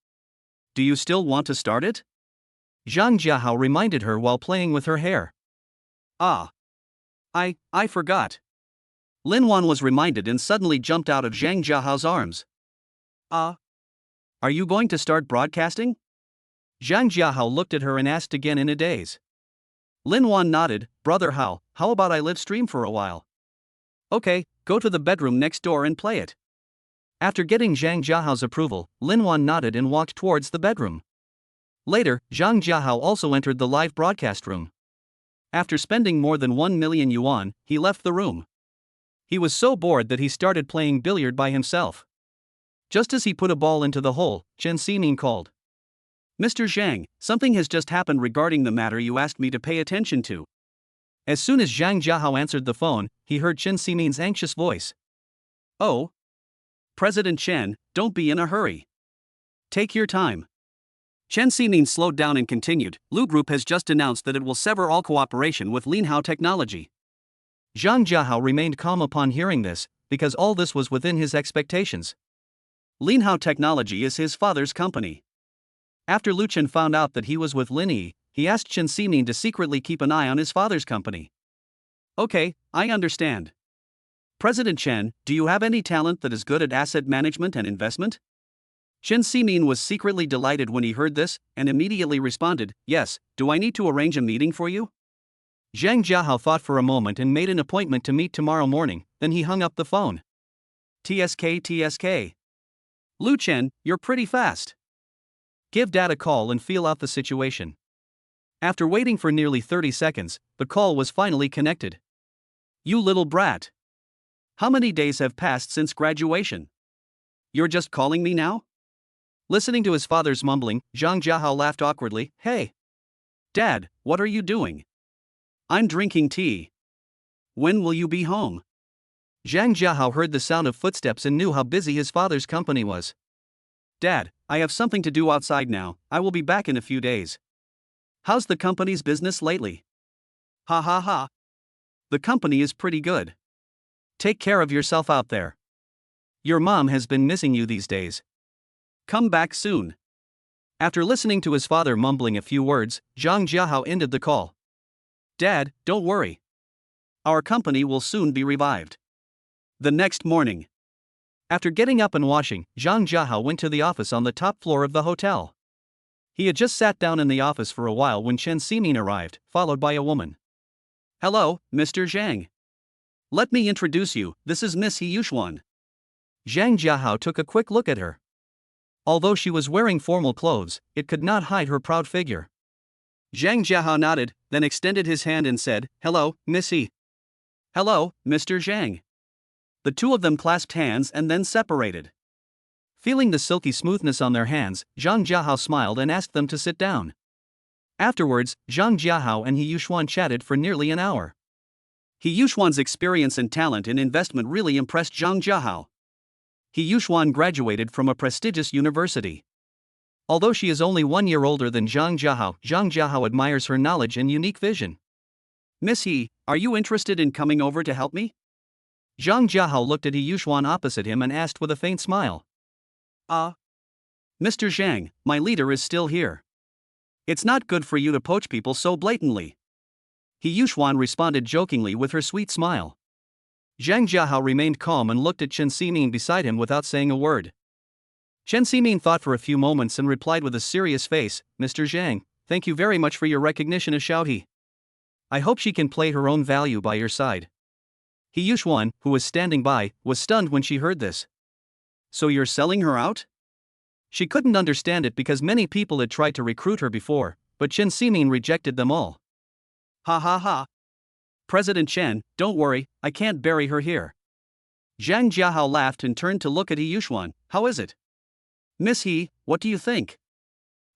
Do you still want to start it? Zhang Jiahao reminded her while playing with her hair. I forgot. Lin Wan was reminded and suddenly jumped out of Zhang Jiahao's arms. Are you going to start broadcasting? Zhang Jiahao looked at her and asked again in a daze. Lin Wan nodded. Brother Hao, how about I live stream for a while? Okay, go to the bedroom next door and play it. After getting Zhang Jiahao's approval, Lin Wan nodded and walked towards the bedroom. Later, Zhang Jiahao also entered the live broadcast room. After spending more than 1 million yuan, he left the room. He was so bored that he started playing billiard by himself. Just as he put a ball into the hole, Chen Ximin called. Mr. Zhang, something has just happened regarding the matter you asked me to pay attention to. As soon as Zhang Jiahao answered the phone, he heard Chen Ximin's anxious voice. Oh? President Chen, don't be in a hurry. Take your time. Chen Ximin slowed down and continued, Lu Group has just announced that it will sever all cooperation with Lin Hao Technology. Zhang Jiahao remained calm upon hearing this, because all this was within his expectations. Lin Hao Technology is his father's company. After Lu Chen found out that he was with Linnie, he asked Chen Ximin to secretly keep an eye on his father's company. Okay, I understand. President Chen, do you have any talent that is good at asset management and investment? Chen Ximin was secretly delighted when he heard this, and immediately responded, Yes, do I need to arrange a meeting for you? Zhang Jiahao thought for a moment and made an appointment to meet tomorrow morning, then he hung up the phone. TSK. Lu Chen, you're pretty fast. Give Dad a call and feel out the situation. After waiting for nearly 30 seconds, the call was finally connected. You little brat. How many days have passed since graduation? You're just calling me now? Listening to his father's mumbling, Zhang Jiahao laughed awkwardly. Hey. Dad, what are you doing? I'm drinking tea. When will you be home? Zhang Jiahao heard the sound of footsteps and knew how busy his father's company was. Dad, I have something to do outside now, I will be back in a few days. How's the company's business lately? Ha. The company is pretty good. Take care of yourself out there. Your mom has been missing you these days. Come back soon. After listening to his father mumbling a few words, Zhang Jiahao ended the call. Dad, don't worry. Our company will soon be revived. The next morning. After getting up and washing, Zhang Jiahao went to the office on the top floor of the hotel. He had just sat down in the office for a while when Chen Ximin arrived, followed by a woman. Hello, Mr. Zhang. Let me introduce you, this is Miss He Yushuan. Zhang Jiahao took a quick look at her. Although she was wearing formal clothes, it could not hide her proud figure. Zhang Jiahao nodded, then extended his hand and said, Hello, Miss He. Hello, Mr. Zhang. The two of them clasped hands and then separated. Feeling the silky smoothness on their hands, Zhang Jiahao smiled and asked them to sit down. Afterwards, Zhang Jiahao and He Yushuan chatted for nearly an hour. He Yushuan's experience and talent in investment really impressed Zhang Jiahao. He Yushuan graduated from a prestigious university. Although she is only 1 year older than Zhang Jiahao admires her knowledge and unique vision. Miss He, are you interested in coming over to help me? Zhang Jiahao looked at He Yuxuan opposite him and asked with a faint smile. Mr. Zhang, my leader is still here. It's not good for you to poach people so blatantly. He Yuxuan responded jokingly with her sweet smile. Zhang Jiahao remained calm and looked at Chen Ximin beside him without saying a word. Chen Ximin thought for a few moments and replied with a serious face, Mr. Zhang, thank you very much for your recognition of Xiaohe. I hope she can play her own value by your side. He Yuxuan, who was standing by, was stunned when she heard this. So you're selling her out? She couldn't understand it because many people had tried to recruit her before, but Chen Ximin rejected them all. Ha ha ha. President Chen, don't worry, I can't bury her here. Zhang Jiahao laughed and turned to look at He Yuxuan. How is it? Miss He, what do you think?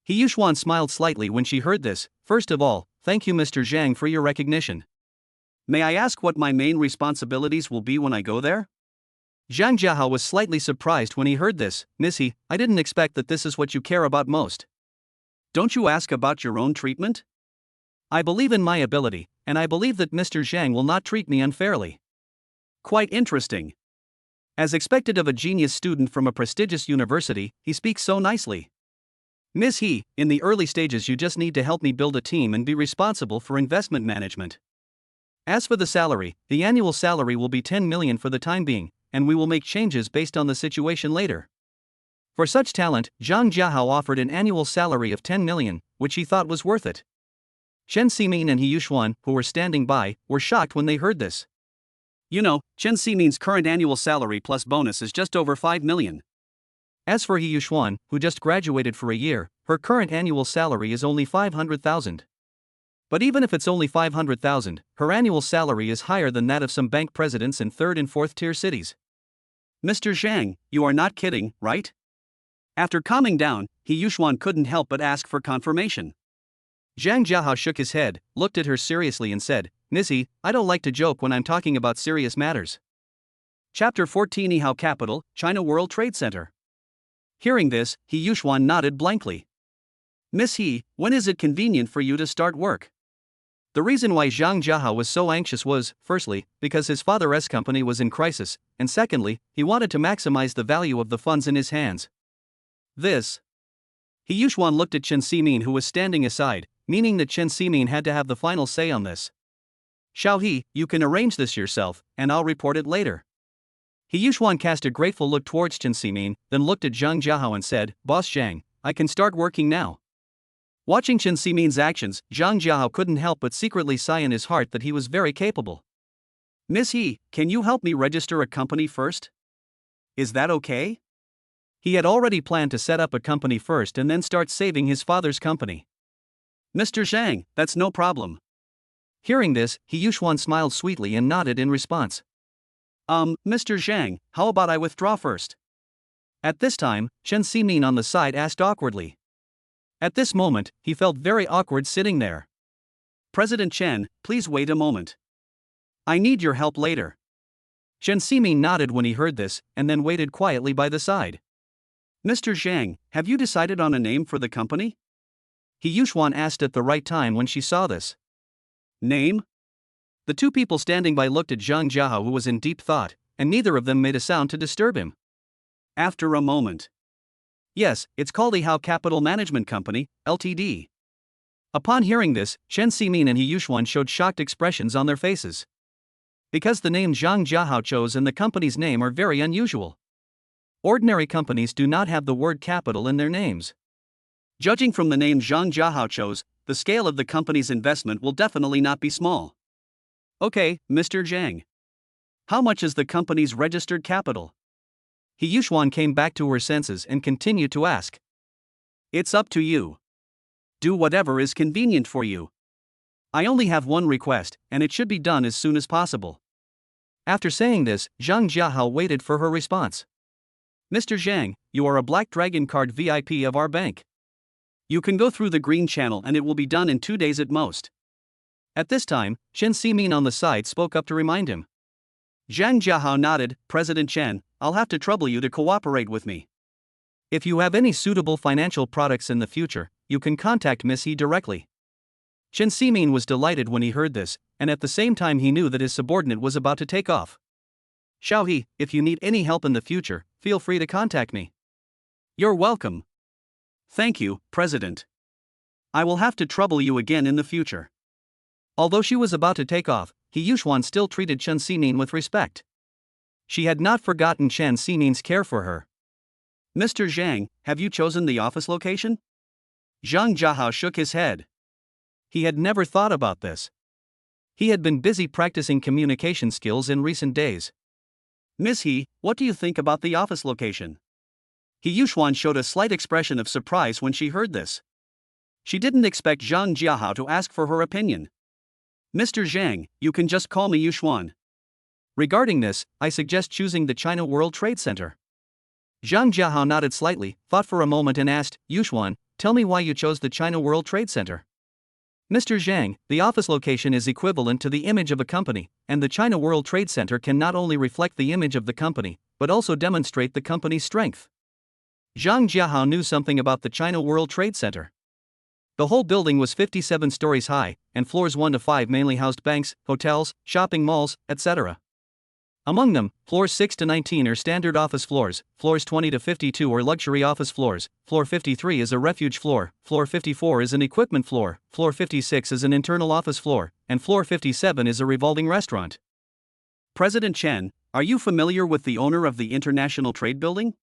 He Yuxuan smiled slightly when she heard this. First of all, thank you Mr. Zhang for your recognition. May I ask what my main responsibilities will be when I go there? Zhang Jiahao was slightly surprised when he heard this. Miss He, I didn't expect that this is what you care about most. Don't you ask about your own treatment? I believe in my ability, and I believe that Mr. Zhang will not treat me unfairly. Quite interesting. As expected of a genius student from a prestigious university, he speaks so nicely. Miss He, in the early stages you just need to help me build a team and be responsible for investment management. As for the salary, the annual salary will be 10 million for the time being, and we will make changes based on the situation later. For such talent, Zhang Jiahao offered an annual salary of 10 million, which he thought was worth it. Chen Ximin and He Yuxuan, who were standing by, were shocked when they heard this. You know, Chen Ximin's current annual salary plus bonus is just over 5 million. As for He Yuxuan, who just graduated for a year, her current annual salary is only 500,000. But even if it's only 500,000, her annual salary is higher than that of some bank presidents in 3rd and 4th tier cities. Mr. Zhang, you are not kidding, right? After calming down, He Yuxuan couldn't help but ask for confirmation. Zhang Jiahao shook his head, looked at her seriously and said, Miss He, I don't like to joke when I'm talking about serious matters. Chapter 14 Yihao Capital, China World Trade Center. Hearing this, He Yuxuan nodded blankly. Miss He, when is it convenient for you to start work? The reason why Zhang Jiahao was so anxious was, firstly, because his father's company was in crisis, and secondly, he wanted to maximize the value of the funds in his hands. He Yuxuan looked at Chen Ximin who was standing aside, meaning that Chen Ximin had to have the final say on this. Xiaohe, you can arrange this yourself, and I'll report it later. He Yuxuan cast a grateful look towards Chen Ximin, then looked at Zhang Jiahao and said, Boss Zhang, I can start working now. Watching Chen Ximin's actions, Zhang Jiahao couldn't help but secretly sigh in his heart that he was very capable. Miss He, can you help me register a company first? Is that okay? He had already planned to set up a company first and then start saving his father's company. Mr. Zhang, that's no problem. Hearing this, He Yuxuan smiled sweetly and nodded in response. Mr. Zhang, how about I withdraw first? At this time, Chen Ximin on the side asked awkwardly. At this moment, he felt very awkward sitting there. President Chen, please wait a moment. I need your help later. Chen Ximin nodded when he heard this, and then waited quietly by the side. Mr. Zhang, have you decided on a name for the company? He Yuxuan asked at the right time when she saw this. Name? The two people standing by looked at Zhang Jiahao who was in deep thought, and neither of them made a sound to disturb him. After a moment. Yes, it's called Yihao Capital Management Company, Ltd. Upon hearing this, Chen Ximin and He Yuxuan showed shocked expressions on their faces. Because the name Zhang Jiahao chose and the company's name are very unusual. Ordinary companies do not have the word capital in their names. Judging from the name Zhang Jiahao chose, the scale of the company's investment will definitely not be small. Okay, Mr. Zhang. How much is the company's registered capital? He Yuxuan came back to her senses and continued to ask. It's up to you. Do whatever is convenient for you. I only have one request, and it should be done as soon as possible. After saying this, Zhang Jiahao waited for her response. Mr. Zhang, you are a Black Dragon Card VIP of our bank. You can go through the green channel and it will be done in 2 days at most. At this time, Chen Ximin on the side spoke up to remind him. Zhang Jiahao nodded, President Chen, I'll have to trouble you to cooperate with me. If you have any suitable financial products in the future, you can contact Miss He directly. Chen Ximin was delighted when he heard this, and at the same time he knew that his subordinate was about to take off. Xiaohe, if you need any help in the future, feel free to contact me. You're welcome. Thank you, President. I will have to trouble you again in the future. Although she was about to take off, He Yuxuan still treated Chen Ximin with respect. She had not forgotten Chen Ximin's care for her. Mr. Zhang, have you chosen the office location? Zhang Jiahao shook his head. He had never thought about this. He had been busy practicing communication skills in recent days. Miss He, what do you think about the office location? He Yuxuan showed a slight expression of surprise when she heard this. She didn't expect Zhang Jiahao to ask for her opinion. Mr. Zhang, you can just call me Yuxuan. Regarding this, I suggest choosing the China World Trade Center. Zhang Jiahao nodded slightly, thought for a moment and asked, Yuxuan, tell me why you chose the China World Trade Center. Mr. Zhang, the office location is equivalent to the image of a company, and the China World Trade Center can not only reflect the image of the company, but also demonstrate the company's strength. Zhang Jiahao knew something about the China World Trade Center. The whole building was 57 stories high, and floors 1 to 5 mainly housed banks, hotels, shopping malls, etc. Among them, floors 6 to 19 are standard office floors, floors 20 to 52 are luxury office floors, floor 53 is a refuge floor, floor 54 is an equipment floor, floor 56 is an internal office floor, and floor 57 is a revolving restaurant. President Chen, are you familiar with the owner of the International Trade Building?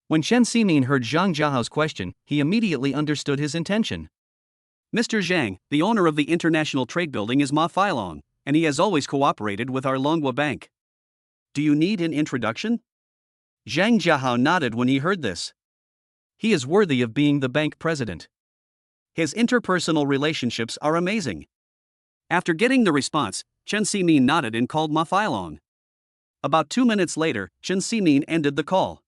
When Chen Ximin heard Zhang Jiahao's question, he immediately understood his intention. Mr. Zhang, the owner of the International Trade Building is Ma Feilong, and he has always cooperated with our Longhua Bank. Do you need an introduction? Zhang Jiahao nodded when he heard this. He is worthy of being the bank president. His interpersonal relationships are amazing. After getting the response, Chen Ximin nodded and called Ma Feilong. About 2 minutes later, Chen Ximin ended the call.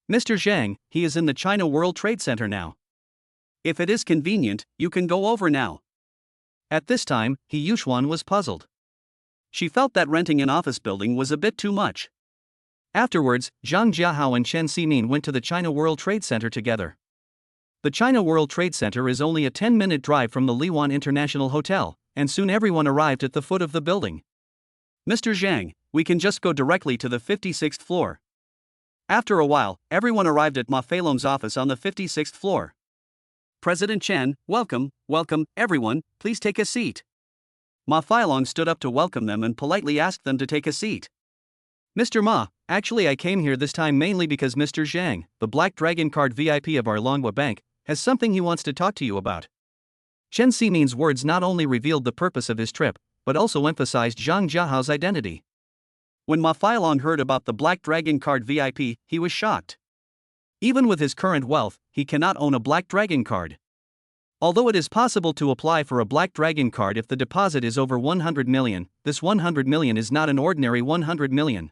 Mr. Zhang, he is in the China World Trade Center now. If it is convenient, you can go over now. At this time, He Yuxuan was puzzled. She felt that renting an office building was a bit too much. Afterwards, Zhang Jiahao and Chen Ximin went to the China World Trade Center together. The China World Trade Center is only a 10-minute drive from the Lin Wan International Hotel, and soon everyone arrived at the foot of the building. Mr. Zhang, we can just go directly to the 56th floor. After a while, everyone arrived at Ma Feilong's office on the 56th floor. President Chen, welcome, everyone, please take a seat. Ma Feilong stood up to welcome them and politely asked them to take a seat. Mr. Ma, actually I came here this time mainly because Mr. Zhang, the Black Dragon Card VIP of our Longhua Bank, has something he wants to talk to you about. Chen Ximin's words not only revealed the purpose of his trip, but also emphasized Zhang Jiahao's identity. When Ma Feilong heard about the Black Dragon Card VIP, he was shocked. Even with his current wealth, he cannot own a Black Dragon Card. Although it is possible to apply for a Black Dragon Card if the deposit is over 100 million, this 100 million is not an ordinary 100 million.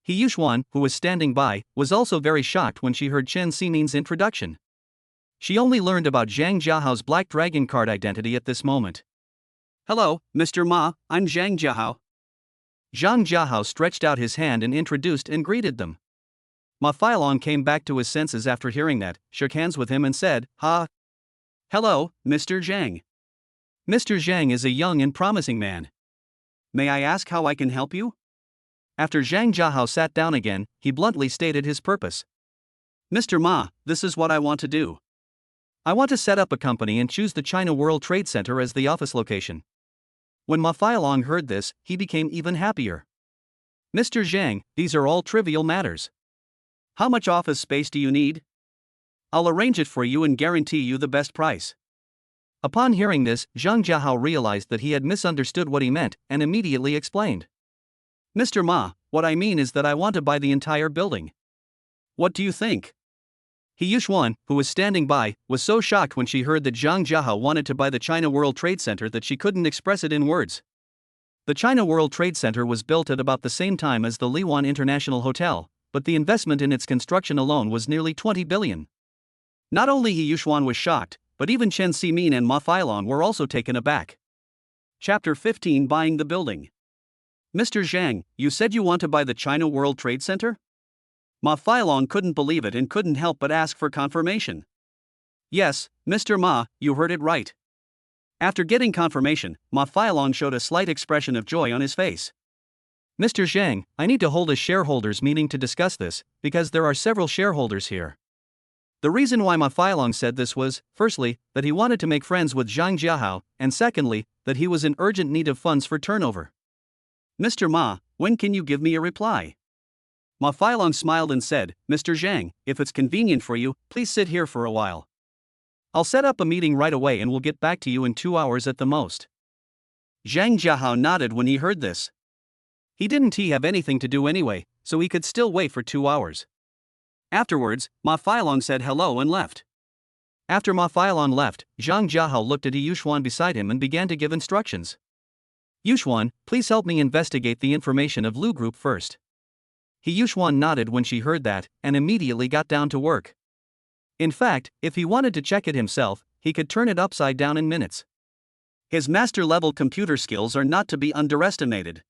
He Yuxuan, who was standing by, was also very shocked when she heard Chen Ximin's introduction. She only learned about Zhang Jiahao's Black Dragon Card identity at this moment. Hello, Mr. Ma, I'm Zhang Jiahao. Zhang Jiahao stretched out his hand and introduced and greeted them. Ma Feilong came back to his senses after hearing that, shook hands with him and said, Hello, Mr. Zhang. Mr. Zhang is a young and promising man. May I ask how I can help you? After Zhang Jiahao sat down again, he bluntly stated his purpose. Mr. Ma, this is what I want to do. I want to set up a company and choose the China World Trade Center as the office location. When Ma Feilong heard this, he became even happier. Mr. Zhang, these are all trivial matters. How much office space do you need? I'll arrange it for you and guarantee you the best price. Upon hearing this, Zhang Jiahao realized that he had misunderstood what he meant and immediately explained. Mr. Ma, what I mean is that I want to buy the entire building. What do you think? He Yuxuan, who was standing by, was so shocked when she heard that Zhang Jiahao wanted to buy the China World Trade Center that she couldn't express it in words. The China World Trade Center was built at about the same time as the Lin Wan International Hotel, but the investment in its construction alone was nearly 20 billion. Not only He Yuxuan was shocked, but even Chen Ximin and Ma Feilong were also taken aback. Chapter 15 Buying the Building. Mr. Zhang, you said you want to buy the China World Trade Center? Ma Feilong couldn't believe it and couldn't help but ask for confirmation. Yes, Mr. Ma, you heard it right. After getting confirmation, Ma Failong showed a slight expression of joy on his face. Mr. Zhang, I need to hold a shareholders meeting to discuss this, because there are several shareholders here. The reason why Ma Failong said this was, firstly, that he wanted to make friends with Zhang Jiahao, and secondly, that he was in urgent need of funds for turnover. Mr. Ma, when can you give me a reply? Ma Failong smiled and said, Mr. Zhang, if it's convenient for you, please sit here for a while. I'll set up a meeting right away and we'll get back to you in 2 hours at the most. Zhang Jiahao nodded when he heard this. He didn't have anything to do anyway, so he could still wait for 2 hours. Afterwards, Ma Failong said hello and left. After Ma Failong left, Zhang Jiahao looked at Yuxuan beside him and began to give instructions. Yuxuan, please help me investigate the information of Lu Group first. Yuxuan nodded when she heard that, and immediately got down to work. In fact, if he wanted to check it himself, he could turn it upside down in minutes. His master-level computer skills are not to be underestimated.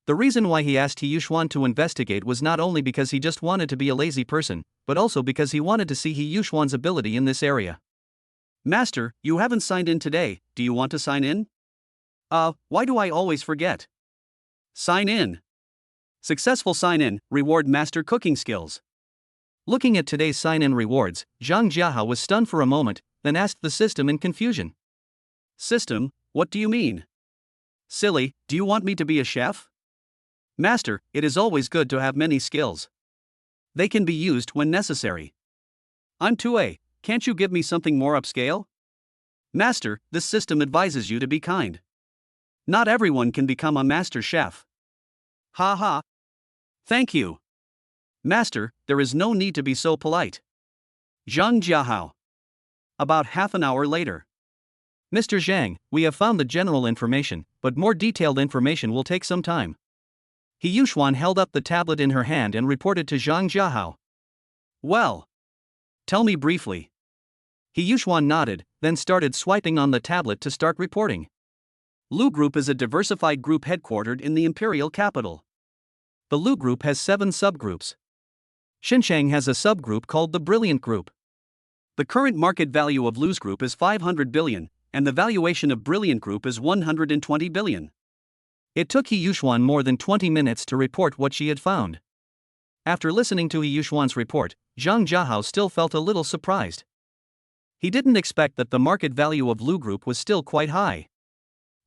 The reason why he asked Yuxuan to investigate was not only because he just wanted to be a lazy person, but also because he wanted to see Yuxuan's ability in this area. Master, you haven't signed in today, do you want to sign in? Why do I always forget? Sign in. Successful sign-in, reward master cooking skills. Looking at today's sign-in rewards, Zhang Jiahao was stunned for a moment, then asked the system in confusion. System, what do you mean? Silly, do you want me to be a chef? Master, it is always good to have many skills. They can be used when necessary. I'm 2A, can't you give me something more upscale? Master, this system advises you to be kind. Not everyone can become a master chef. Ha ha. Thank you. Master, there is no need to be so polite. Zhang Jiahao. About half an hour later. Mr. Zhang, we have found the general information, but more detailed information will take some time. Yuxuan held up the tablet in her hand and reported to Zhang Jiahao. Well, tell me briefly. Yuxuan nodded, then started swiping on the tablet to start reporting. Lu Group is a diversified group headquartered in the imperial capital. The Lu Group has 7 subgroups. Xinjiang has a subgroup called the Brilliant Group. The current market value of Lu's Group is 500 billion, and the valuation of Brilliant Group is 120 billion. It took Yuxuan more than 20 minutes to report what she had found. After listening to Yuxuan's report, Zhang Jiahao still felt a little surprised. He didn't expect that the market value of Lu Group was still quite high.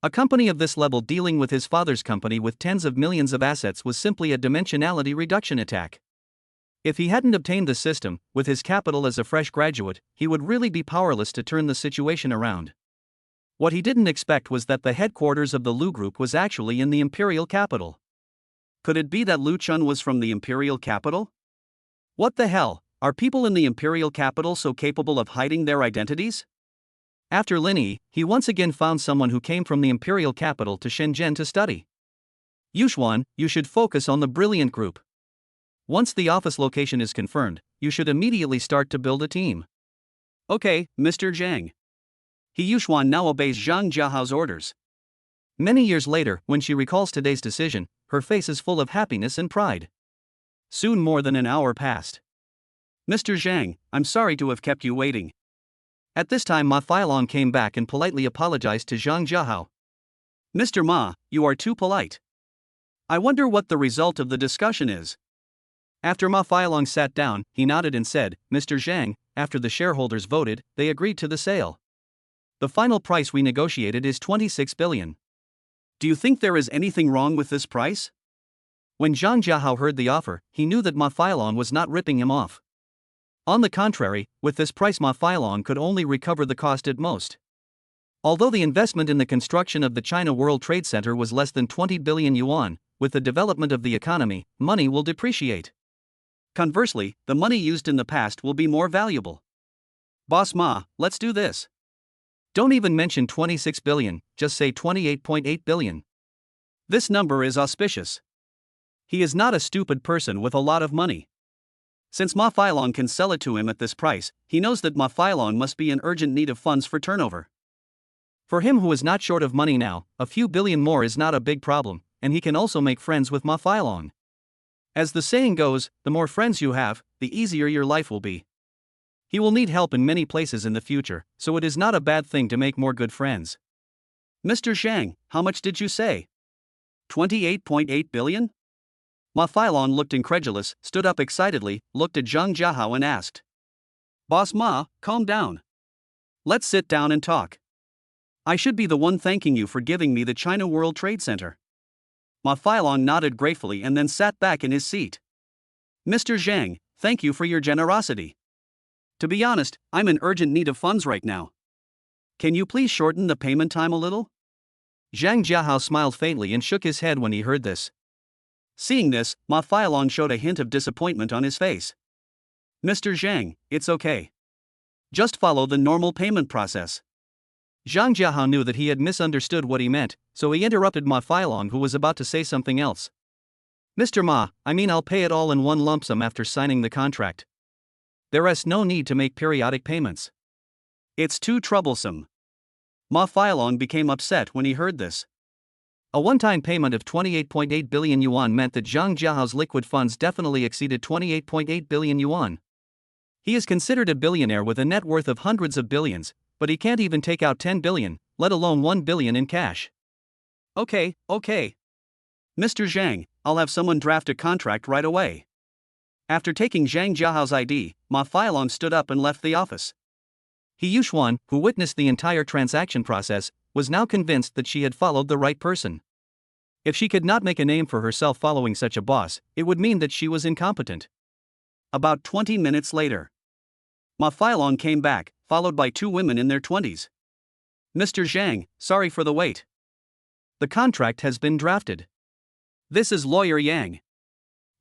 A company of this level dealing with his father's company with tens of millions of assets was simply a dimensionality reduction attack. If he hadn't obtained the system, with his capital as a fresh graduate, he would really be powerless to turn the situation around. What he didn't expect was that the headquarters of the Lu Group was actually in the imperial capital. Could it be that Lu Chen was from the imperial capital? What the hell, are people in the imperial capital so capable of hiding their identities? After Linnie, he once again found someone who came from the imperial capital to Shenzhen to study. Yuxuan, you should focus on the Brilliant Group. Once the office location is confirmed, you should immediately start to build a team. Okay, Mr. Zhang. Yuxuan now obeys Zhang Jiahao's orders. Many years later, when she recalls today's decision, her face is full of happiness and pride. Soon more than an hour passed. Mr. Zhang, I'm sorry to have kept you waiting. At this time Ma Failong came back and politely apologized to Zhang Jiahao. Mr. Ma, you are too polite. I wonder what the result of the discussion is. After Ma Failong sat down, he nodded and said, Mr. Zhang, after the shareholders voted, they agreed to the sale. The final price we negotiated is 26 billion. Do you think there is anything wrong with this price? When Zhang Jiahao heard the offer, he knew that Ma Failong was not ripping him off. On the contrary, with this price Ma Failong could only recover the cost at most. Although the investment in the construction of the China World Trade Center was less than 20 billion yuan, with the development of the economy, money will depreciate. Conversely, the money used in the past will be more valuable. Boss Ma, let's do this. Don't even mention 26 billion, just say 28.8 billion. This number is auspicious. He is not a stupid person with a lot of money. Since Ma Failong can sell it to him at this price, he knows that Ma Failong must be in urgent need of funds for turnover. For him who is not short of money now, a few billion more is not a big problem, and he can also make friends with Ma Failong. As the saying goes, the more friends you have, the easier your life will be. He will need help in many places in the future, so it is not a bad thing to make more good friends. Mr. Zhang, how much did you say? 28.8 billion? Ma Filong looked incredulous, stood up excitedly, looked at Zhang Jiahao and asked. Boss Ma, calm down. Let's sit down and talk. I should be the one thanking you for giving me the China World Trade Center. Ma Filong nodded gratefully and then sat back in his seat. Mr. Zhang, thank you for your generosity. To be honest, I'm in urgent need of funds right now. Can you please shorten the payment time a little? Zhang Jiahao smiled faintly and shook his head when he heard this. Seeing this, Ma Filong showed a hint of disappointment on his face. Mr. Zhang, it's okay. Just follow the normal payment process. Zhang Jiahao knew that he had misunderstood what he meant, so he interrupted Ma Filong, who was about to say something else. Mr. Ma, I'll pay it all in one lump sum after signing the contract. There is no need to make periodic payments. It's too troublesome. Ma Filong became upset when he heard this. A one-time payment of 28.8 billion yuan meant that Zhang Jiahao's liquid funds definitely exceeded 28.8 billion yuan. He is considered a billionaire with a net worth of hundreds of billions, but he can't even take out 10 billion, let alone 1 billion in cash. Okay. Mr. Zhang, I'll have someone draft a contract right away. After taking Zhang Jiahao's ID, Ma Filong stood up and left the office. He Yuxuan, who witnessed the entire transaction process, was now convinced that she had followed the right person. If she could not make a name for herself following such a boss, it would mean that she was incompetent. About 20 minutes later, Ma Filong came back, followed by two women in their 20s. Mr. Zhang, sorry for the wait. The contract has been drafted. This is Lawyer Yang.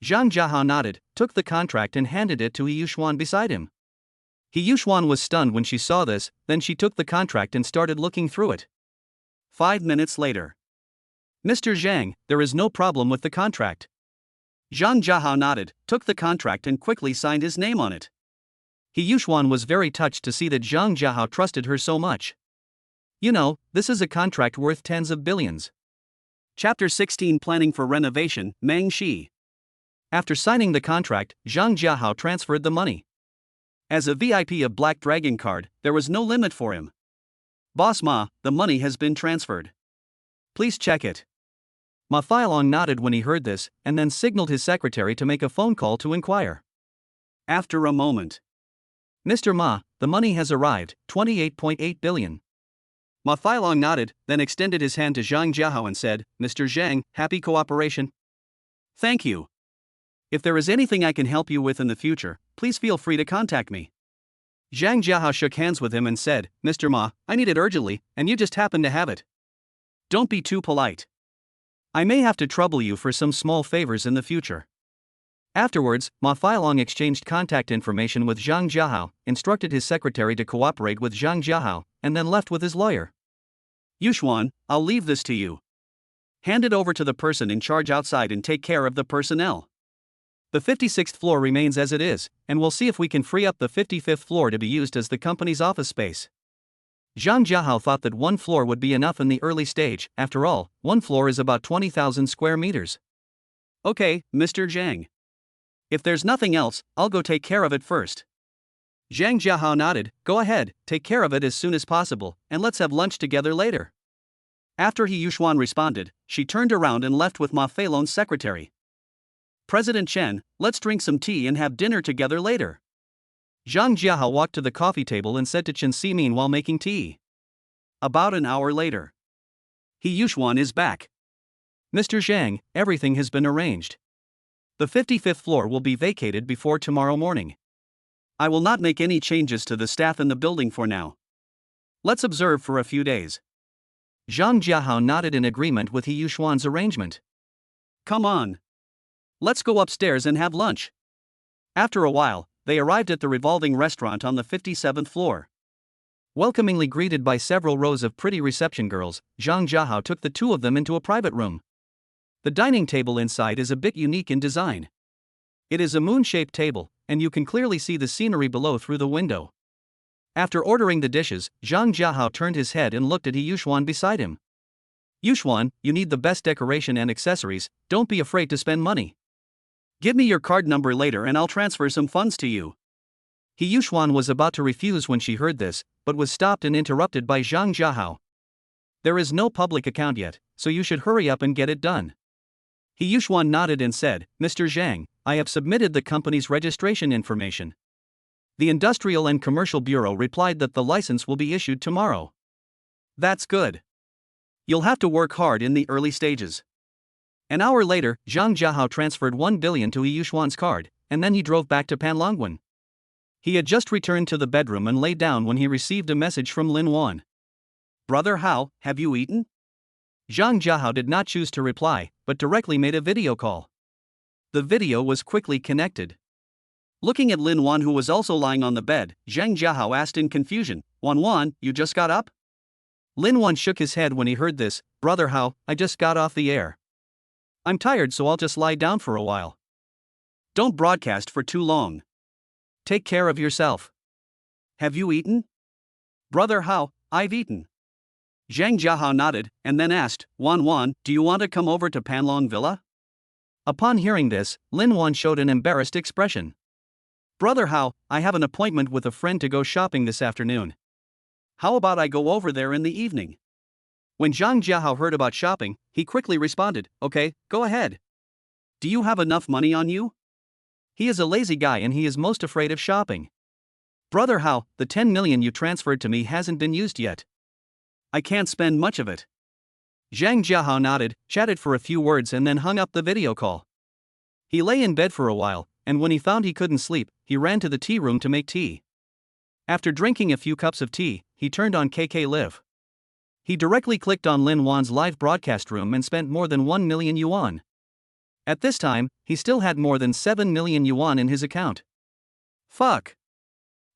Zhang Jiahao nodded, took the contract and handed it to He Yuxuan beside him. He Yuxuan was stunned when she saw this, then she took the contract and started looking through it. 5 minutes later. Mr. Zhang, there is no problem with the contract. Zhang Jiahao nodded, took the contract and quickly signed his name on it. He Yuxuan was very touched to see that Zhang Jiahao trusted her so much. This is a contract worth tens of billions. Chapter 16 Planning for Renovation, Meng Shi. After signing the contract, Zhang Jiahao transferred the money. As a VIP of Black Dragon card, there was no limit for him. Boss Ma, the money has been transferred. Please check it. Ma Filong nodded when he heard this, and then signaled his secretary to make a phone call to inquire. After a moment. Mr. Ma, the money has arrived, 28.8 billion. Ma Filong nodded, then extended his hand to Zhang Jiahao and said, Mr. Zhang, happy cooperation. Thank you. If there is anything I can help you with in the future, please feel free to contact me. Zhang Jiahao shook hands with him and said, Mr. Ma, I need it urgently, and you just happen to have it. Don't be too polite. I may have to trouble you for some small favors in the future. Afterwards, Ma Filong exchanged contact information with Zhang Jiahao, instructed his secretary to cooperate with Zhang Jiahao, and then left with his lawyer. Yuxuan, I'll leave this to you. Hand it over to the person in charge outside and take care of the personnel. The 56th floor remains as it is, and we'll see if we can free up the 55th floor to be used as the company's office space. Zhang Jiahao thought that one floor would be enough in the early stage. After all, one floor is about 20,000 square meters. Okay, Mr. Zhang. If there's nothing else, I'll go take care of it first. Zhang Jiahao nodded, go ahead, take care of it as soon as possible, and let's have lunch together later. After He Yuxuan responded, she turned around and left with Ma Filong's secretary. President Chen, let's drink some tea and have dinner together later. Zhang Jiahao walked to the coffee table and said to Chen Ximin while making tea. About an hour later. He Yuxuan is back. Mr. Zhang, everything has been arranged. The 55th floor will be vacated before tomorrow morning. I will not make any changes to the staff in the building for now. Let's observe for a few days. Zhang Jiahao nodded in agreement with He Yuxuan's arrangement. Come on. Let's go upstairs and have lunch. After a while, they arrived at the revolving restaurant on the 57th floor. Welcomingly greeted by several rows of pretty reception girls, Zhang Jiahao took the two of them into a private room. The dining table inside is a bit unique in design. It is a moon-shaped table, and you can clearly see the scenery below through the window. After ordering the dishes, Zhang Jiahao turned his head and looked at He Yuxuan beside him. Yuxuan, you need the best decoration and accessories, don't be afraid to spend money. Give me your card number later and I'll transfer some funds to you. He Yuxuan was about to refuse when she heard this, but was stopped and interrupted by Zhang Jiahao. There is no public account yet, so you should hurry up and get it done. He Yuxuan nodded and said, Mr. Zhang, I have submitted the company's registration information. The Industrial and Commercial Bureau replied that the license will be issued tomorrow. That's good. You'll have to work hard in the early stages. An hour later, Zhang Jiahao transferred 1 billion to He Yuxuan's card, and then he drove back to Panlongwen. He had just returned to the bedroom and lay down when he received a message from Lin Wan. Brother Hao, have you eaten? Zhang Jiahao did not choose to reply, but directly made a video call. The video was quickly connected. Looking at Lin Wan, who was also lying on the bed, Zhang Jiahao asked in confusion, Wan, you just got up? Lin Wan shook his head when he heard this. Brother Hao, I just got off the air. I'm tired, so I'll just lie down for a while. Don't broadcast for too long. Take care of yourself. Have you eaten? Brother Hao, I've eaten. Zhang Jiahao nodded, and then asked, Wan, do you want to come over to Panlong Villa? Upon hearing this, Lin Wan showed an embarrassed expression. Brother Hao, I have an appointment with a friend to go shopping this afternoon. How about I go over there in the evening? When Zhang Jiahao heard about shopping, he quickly responded, Okay, go ahead. Do you have enough money on you? He is a lazy guy and he is most afraid of shopping. Brother Hao, the 10 million you transferred to me hasn't been used yet. I can't spend much of it. Zhang Jiahao nodded, chatted for a few words and then hung up the video call. He lay in bed for a while, and when he found he couldn't sleep, he ran to the tea room to make tea. After drinking a few cups of tea, he turned on KK Live. He directly clicked on Lin Wan's live broadcast room and spent more than 1 million yuan. At this time, he still had more than 7 million yuan in his account. Fuck.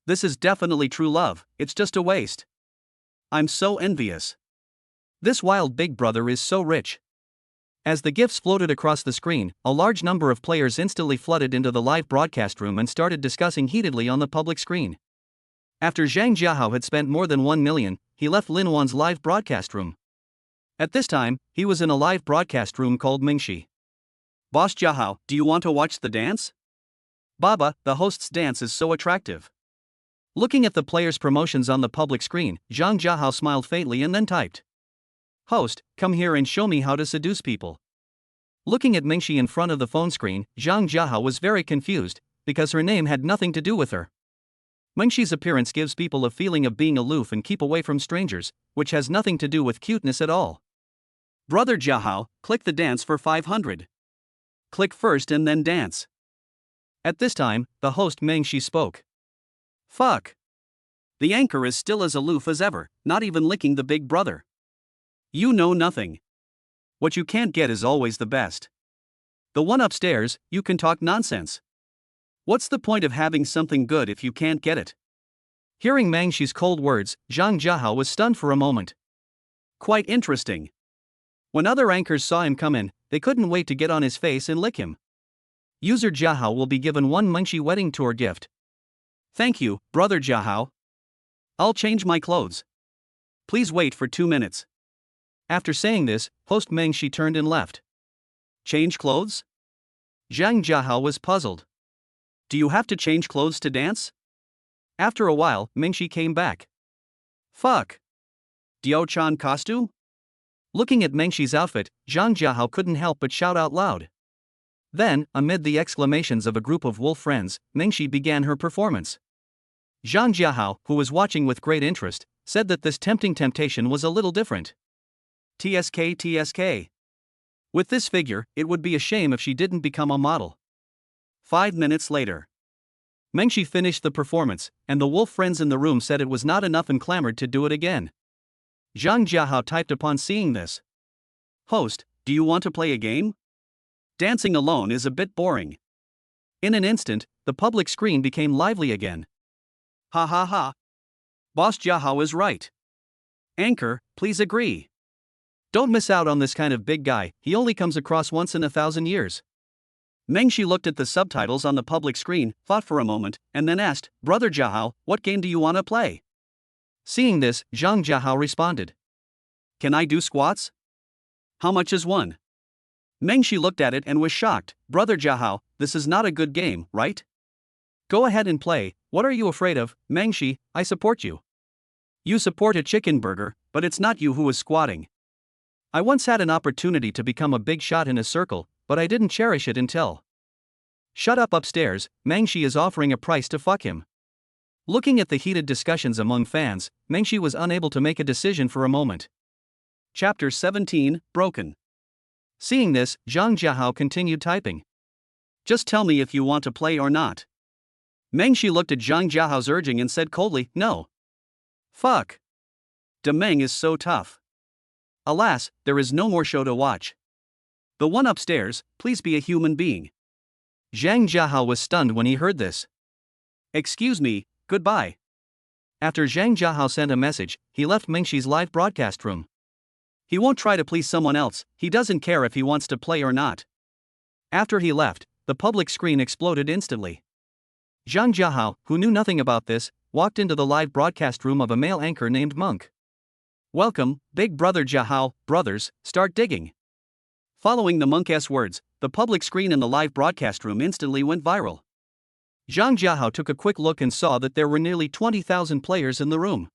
This is definitely true love, it's just a waste. I'm so envious. This wild big brother is so rich. As the gifs floated across the screen, a large number of players instantly flooded into the live broadcast room and started discussing heatedly on the public screen. After Zhang Jiahao had spent more than 1 million, he left Lin Wan's live broadcast room. At this time, he was in a live broadcast room called Mingxi. Boss Jiahao, do you want to watch the dance? Baba, the host's dance is so attractive. Looking at the players' promotions on the public screen, Zhang Jiahao smiled faintly and then typed. Host, come here and show me how to seduce people. Looking at Mingxi in front of the phone screen, Zhang Jiahao was very confused, because her name had nothing to do with her. Mingxi's appearance gives people a feeling of being aloof and keep away from strangers, which has nothing to do with cuteness at all. Brother Jiahao, click the dance for 500. Click first and then dance. At this time, the host Mingxi spoke. Fuck. The anchor is still as aloof as ever, not even licking the big brother. You know nothing. What you can't get is always the best. The one upstairs, you can talk nonsense. What's the point of having something good if you can't get it? Hearing Mangxi's cold words, Zhang Jiahao was stunned for a moment. Quite interesting. When other anchors saw him come in, they couldn't wait to get on his face and lick him. User Jiahao will be given 1 Mengxi wedding tour gift. Thank you, brother Jiahao. I'll change my clothes. Please wait for 2 minutes. After saying this, host Mengxi turned and left. Change clothes? Zhang Jiahao was puzzled. Do you have to change clothes to dance? After a while, Mengxi came back. Fuck. Diao-chan costume? Looking at Mengxi's outfit, Zhang Jiahao couldn't help but shout out loud. Then, amid the exclamations of a group of wolf friends, Mengxi began her performance. Zhang Jiahao, who was watching with great interest, said that this tempting temptation was a little different. TSK. With this figure, it would be a shame if she didn't become a model. 5 minutes later. Mengxi finished the performance, and the wolf friends in the room said it was not enough and clamored to do it again. Zhang Jiahao typed upon seeing this. Host, do you want to play a game? Dancing alone is a bit boring. In an instant, the public screen became lively again. Ha ha ha. Boss Jiahao is right. Anchor, please agree. Don't miss out on this kind of big guy, he only comes across once in 1,000 years. Mengxi looked at the subtitles on the public screen, thought for a moment, and then asked, Brother Jiahao, what game do you want to play? Seeing this, Zhang Jiahao responded. Can I do squats? How much is one? Mengxi looked at it and was shocked. Brother Jiahao, this is not a good game, right? Go ahead and play, What are you afraid of, Mengshi? I support you. You support a chicken burger, but it's not you who is squatting. I once had an opportunity to become a big shot in a circle, but I didn't cherish it until. Shut up upstairs, Mengshi is offering a price to fuck him. Looking at the heated discussions among fans, Mengshi was unable to make a decision for a moment. Chapter 17, Broken. Seeing this, Zhang Jiahao continued typing. Just tell me if you want to play or not. Mengshi looked at Zhang Jiahao's urging and said coldly, no. Fuck. Demeng is so tough. Alas, there is no more show to watch. The one upstairs, please be a human being. Zhang Jiahao was stunned when he heard this. Excuse me, goodbye. After Zhang Jiahao sent a message, he left Mengshi's live broadcast room. He won't try to please someone else, he doesn't care if he wants to play or not. After he left, the public screen exploded instantly. Zhang Jiahao, who knew nothing about this, walked into the live broadcast room of a male anchor named Monk. Welcome, Big Brother Jiahao, brothers, start digging. Following the Monk's words, the public screen in the live broadcast room instantly went viral. Zhang Jiahao took a quick look and saw that there were nearly 20,000 players in the room.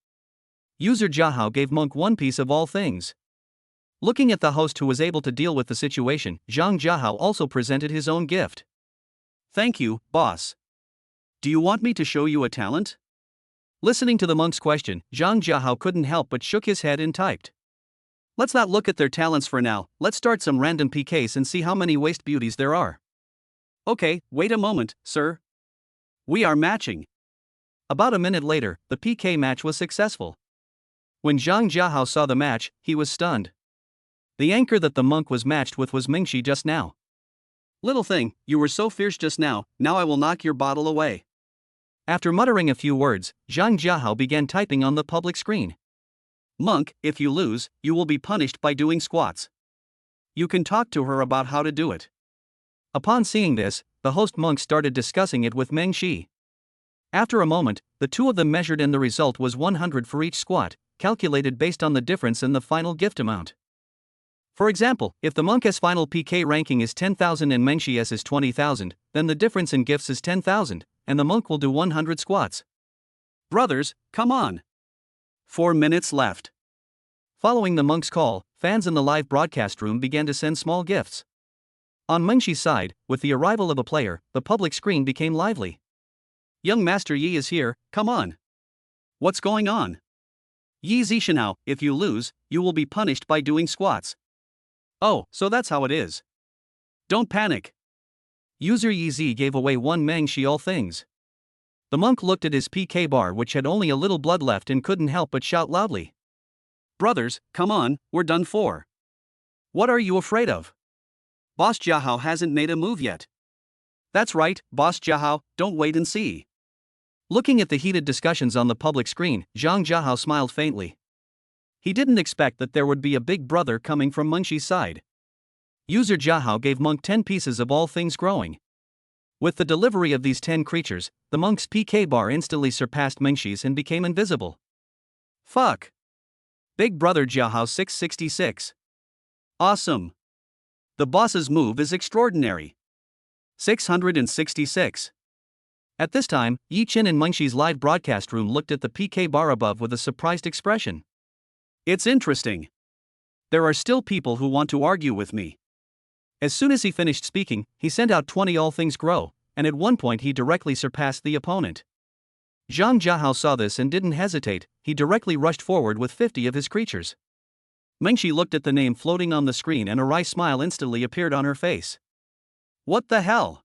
User Jiahao gave Monk one piece of all things. Looking at the host who was able to deal with the situation, Zhang Jiahao also presented his own gift. Thank you, boss. Do you want me to show you a talent? Listening to the monk's question, Zhang Jiahao couldn't help but shook his head and typed. Let's not look at their talents for now, let's start some random PKs and see how many waste beauties there are. Okay, wait a moment, sir. We are matching. About a minute later, the PK match was successful. When Zhang Jiahao saw the match, he was stunned. The anchor that the monk was matched with was Mengshi just now. Little thing, you were so fierce just now I will knock your bottle away. After muttering a few words, Zhang Jiahao began typing on the public screen. Monk, if you lose, you will be punished by doing squats. You can talk to her about how to do it. Upon seeing this, the host Monk started discussing it with Mengshi. After a moment, the two of them measured and the result was 100 for each squat, calculated based on the difference in the final gift amount. For example, if the Monk's final PK ranking is 10,000 and Mengshi's is 20,000, then the difference in gifts is 10,000, and the monk will do 100 squats. Brothers, come on. 4 minutes left. Following the monk's call, fans in the live broadcast room began to send small gifts. On Mengshi's side, with the arrival of a player, the public screen became lively. Young Master Yi is here, come on. What's going on? Yi Zishanao, if you lose, you will be punished by doing squats. Oh, so that's how it is. Don't panic. User Yi Z gave away one Mengshi all things. The monk looked at his PK bar which had only a little blood left and couldn't help but shout loudly. Brothers, come on, we're done for. What are you afraid of? Boss Jiahao hasn't made a move yet. That's right, Boss Jiahao, don't wait and see. Looking at the heated discussions on the public screen, Zhang Jiahao smiled faintly. He didn't expect that there would be a big brother coming from Mengshi's side. User Jiahao gave Monk 10 pieces of all things growing. With the delivery of these 10 creatures, the monk's PK bar instantly surpassed Mengshi's and became invisible. Fuck. Big Brother Jiahao 666. Awesome. The boss's move is extraordinary. 666. At this time, Lu Chen in Mengshi's live broadcast room looked at the PK bar above with a surprised expression. It's interesting. There are still people who want to argue with me. As soon as he finished speaking, he sent out 20 all things grow, and at one point he directly surpassed the opponent. Zhang Jiahao saw this and didn't hesitate, he directly rushed forward with 50 of his creatures. Mengshi looked at the name floating on the screen and a wry smile instantly appeared on her face. What the hell?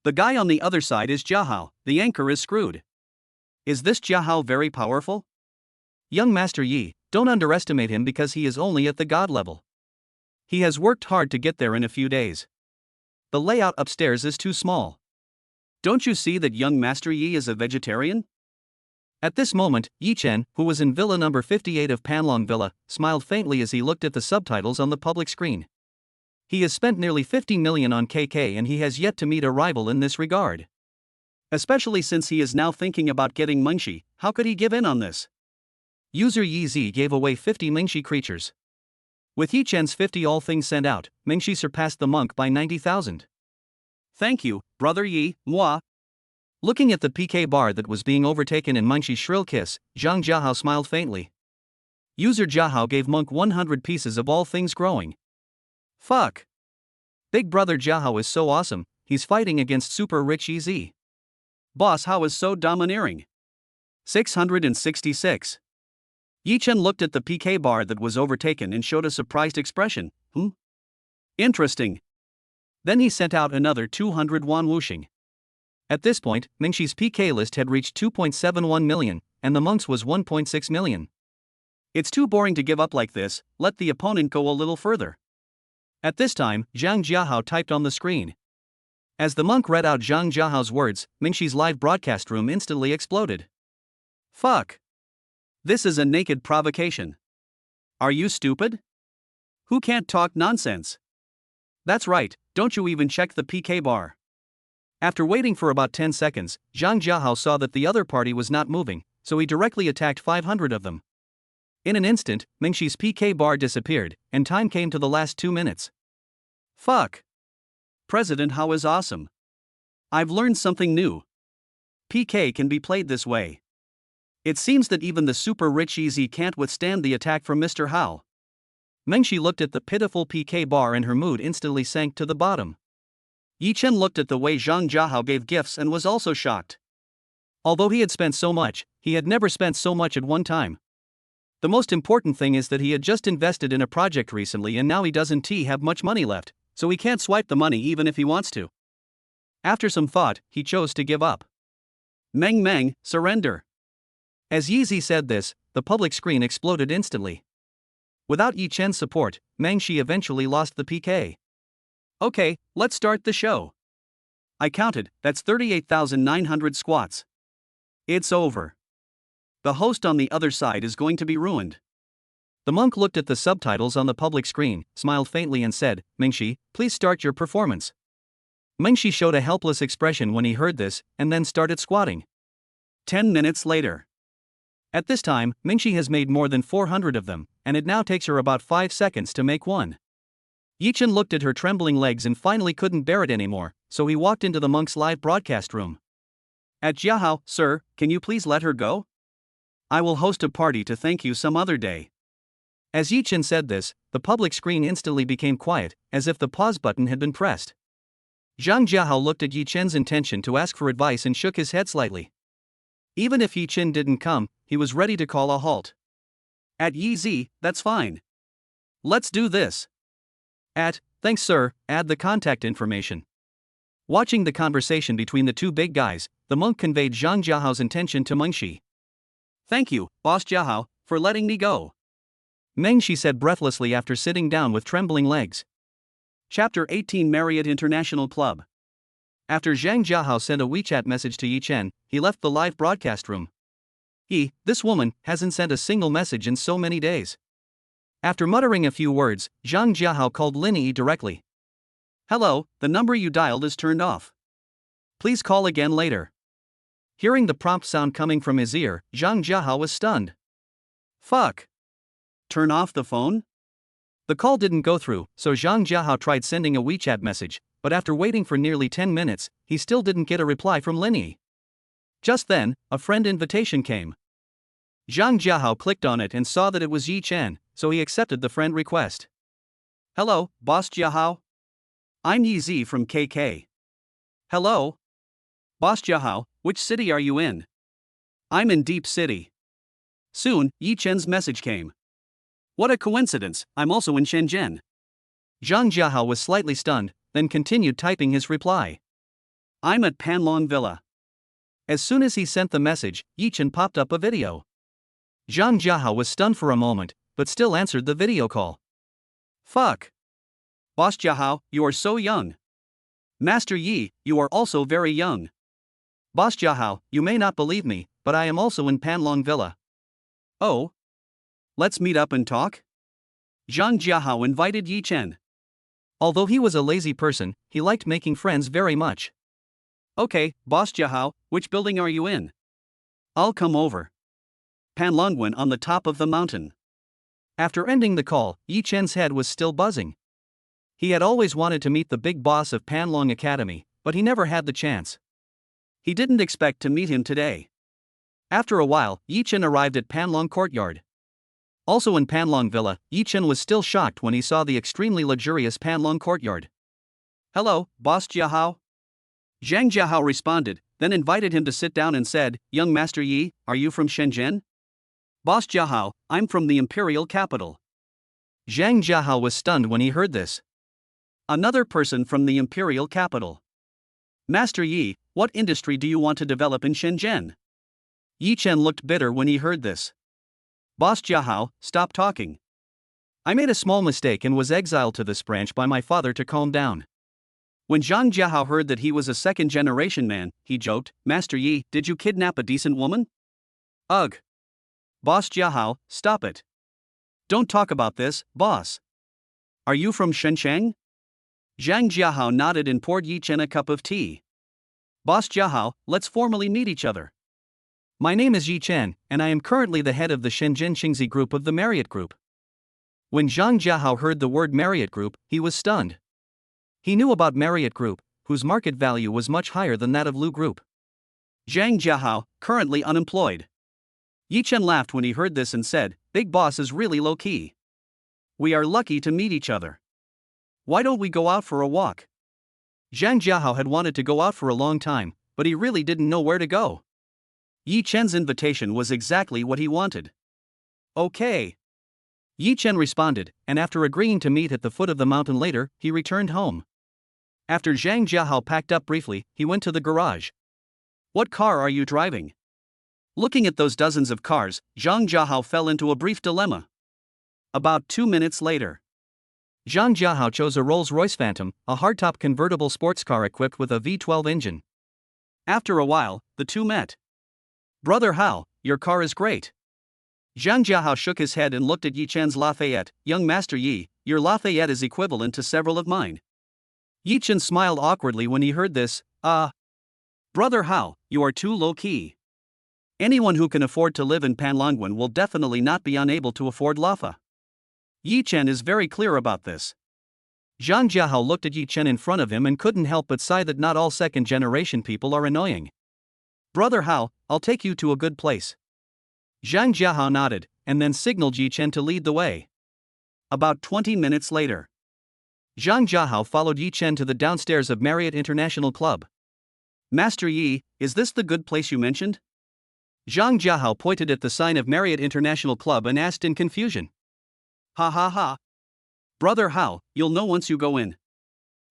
The guy on the other side is Jiahao, the anchor is screwed. Is this Jiahao very powerful? Young Master Yi, don't underestimate him because he is only at the god level. He has worked hard to get there in a few days. The layout upstairs is too small. Don't you see that young Master Yi is a vegetarian? At this moment, Lu Chen, who was in villa number 58 of Panlong Villa, smiled faintly as he looked at the subtitles on the public screen. He has spent nearly 50 million on KK and he has yet to meet a rival in this regard. Especially since he is now thinking about getting Mengshi, how could he give in on this? User Yi Z gave away 50 Mengshi creatures. With Lu Chen's 50 all things sent out, Mengshi surpassed the monk by 90,000. Thank you, Brother Yi, moi. Looking at the PK bar that was being overtaken in Munchie's shrill kiss, Zhang Jiahao smiled faintly. User Jiahao gave Monk 100 pieces of all things growing. Fuck. Big brother Jiahao is so awesome, he's fighting against super rich EZ. Boss Hao is so domineering. 666. Yi Chen looked at the PK bar that was overtaken and showed a surprised expression. Interesting. Then he sent out another 200 yuan whooshing. At this point, Mingxi's PK list had reached 2.71 million, and the monk's was 1.6 million. It's too boring to give up like this, let the opponent go a little further. At this time, Zhang Jiahao typed on the screen. As the monk read out Zhang Jiahao's words, Mingxi's live broadcast room instantly exploded. Fuck. This is a naked provocation. Are you stupid? Who can't talk nonsense? That's right, don't you even check the PK bar. After waiting for about 10 seconds, Zhang Jiahao saw that the other party was not moving, so he directly attacked 500 of them. In an instant, Mingxi's PK bar disappeared, and time came to the last 2 minutes. Fuck. President Hao is awesome. I've learned something new. PK can be played this way. It seems that even the super rich EZ can't withstand the attack from Mr. Hao. Mingxi looked at the pitiful PK bar and her mood instantly sank to the bottom. Yi Chen looked at the way Zhang Jiahao gave gifts and was also shocked. Although he had spent so much, he had never spent so much at one time. The most important thing is that he had just invested in a project recently and now he doesn't have much money left, so he can't swipe the money even if he wants to. After some thought, he chose to give up. Meng, surrender. As Yi said this, the public screen exploded instantly. Without Yi Chen's support, Meng Shi eventually lost the PK. Okay, let's start the show. I counted, that's 38,900 squats. It's over. The host on the other side is going to be ruined. The monk looked at the subtitles on the public screen, smiled faintly and said, Mingxi, please start your performance. Mingxi showed a helpless expression when he heard this, and then started squatting. 10 minutes later. At this time, Mingxi has made more than 400 of them, and it now takes her about 5 seconds to make one. Yi Chen looked at her trembling legs and finally couldn't bear it anymore, so he walked into the monk's live broadcast room. At Jiahao, sir, can you please let her go? I will host a party to thank you some other day. As Yi Chen said this, the public screen instantly became quiet, as if the pause button had been pressed. Zhang Jiahao looked at Yi Chen's intention to ask for advice and shook his head slightly. Even if Yi Chen didn't come, he was ready to call a halt. At Yi Zi, that's fine. Let's do this. Thanks sir, add the contact information. Watching the conversation between the two big guys, the monk conveyed Zhang Jiahao's intention to Mengxi. Thank you, Boss Jiahao, for letting me go. Mengxi said breathlessly after sitting down with trembling legs. Chapter 18 Marriott International Club. After Zhang Jiahao sent a WeChat message to Yi Chen, he left the live broadcast room. This woman, hasn't sent a single message in so many days. After muttering a few words, Zhang Jiahao called Linnie directly. Hello, the number you dialed is turned off. Please call again later. Hearing the prompt sound coming from his ear, Zhang Jiahao was stunned. Fuck. Turn off the phone? The call didn't go through, so Zhang Jiahao tried sending a WeChat message, but after waiting for nearly 10 minutes, he still didn't get a reply from Linnie. Just then, a friend invitation came. Zhang Jiahao clicked on it and saw that it was Yi Chen, so he accepted the friend request. Hello, Boss Jiahao. I'm Yi Zi from KK. Hello. Boss Jiahao, which city are you in? I'm in Deep City. Soon, Yi Chen's message came. What a coincidence, I'm also in Shenzhen. Zhang Jiahao was slightly stunned, then continued typing his reply. I'm at Panlong Villa. As soon as he sent the message, Yi Chen popped up a video. Zhang Jiahao was stunned for a moment, but still answered the video call. Fuck. Boss Jiahao, you are so young. Master Yi, you are also very young. Boss Jiahao, you may not believe me, but I am also in Panlong Villa. Oh? Let's meet up and talk? Zhang Jiahao invited Yi Chen. Although he was a lazy person, he liked making friends very much. Okay, Boss Jiahao, which building are you in? I'll come over. Panlongwen on the top of the mountain. After ending the call, Yi Chen's head was still buzzing. He had always wanted to meet the big boss of Panlong Academy, but he never had the chance. He didn't expect to meet him today. After a while, Yi Chen arrived at Panlong Courtyard. Also in Panlong Villa, Yi Chen was still shocked when he saw the extremely luxurious Panlong Courtyard. "Hello, Boss Jiahao?" Zhang Jiahao responded, then invited him to sit down and said, "Young Master Yi, are you from Shenzhen?" "Boss Jiahao, I'm from the imperial capital." Zhang Jiahao was stunned when he heard this. Another person from the imperial capital. "Master Yi, what industry do you want to develop in Shenzhen?" Yi Chen looked bitter when he heard this. "Boss Jiahao, stop talking. I made a small mistake and was exiled to this branch by my father to calm down." When Zhang Jiahao heard that he was a second-generation man, he joked, "Master Yi, did you kidnap a decent woman?" "Ugh. Boss Jiahao, stop it. Don't talk about this, boss. Are you from Shenzhen?" Zhang Jiahao nodded and poured Yi Chen a cup of tea. "Boss Jiahao, let's formally meet each other. My name is Yi Chen, and I am currently the head of the Shenzhen Xingzi Group of the Marriott Group." When Zhang Jiahao heard the word Marriott Group, he was stunned. He knew about Marriott Group, whose market value was much higher than that of Lu Group. Zhang Jiahao, currently unemployed. Yi Chen laughed when he heard this and said, "Big boss is really low-key. We are lucky to meet each other. Why don't we go out for a walk?" Zhang Jiahao had wanted to go out for a long time, but he really didn't know where to go. Yi Chen's invitation was exactly what he wanted. "Okay." Yi Chen responded, and after agreeing to meet at the foot of the mountain later, he returned home. After Zhang Jiahao packed up briefly, he went to the garage. "What car are you driving?" Looking at those dozens of cars, Zhang Jiahao fell into a brief dilemma. About 2 minutes later, Zhang Jiahao chose a Rolls-Royce Phantom, a hardtop convertible sports car equipped with a V12 engine. After a while, the two met. "Brother Hao, your car is great." Zhang Jiahao shook his head and looked at Yi Chen's Lafayette. "Young Master Yi, your Lafayette is equivalent to several of mine." Yi Chen smiled awkwardly when he heard this. Brother Hao, you are too low-key. Anyone who can afford to live in Panlongwan will definitely not be unable to afford Lafa." Yi Chen is very clear about this. Zhang Jiahao looked at Yi Chen in front of him and couldn't help but sigh that not all second-generation people are annoying. "Brother Hao, I'll take you to a good place." Zhang Jiahao nodded, and then signaled Yi Chen to lead the way. About 20 minutes later, Zhang Jiahao followed Yi Chen to the downstairs of Marriott International Club. "Master Yi, is this the good place you mentioned?" Zhang Jiahao pointed at the sign of Marriott International Club and asked in confusion. "Ha ha ha. Brother Hao, you'll know once you go in."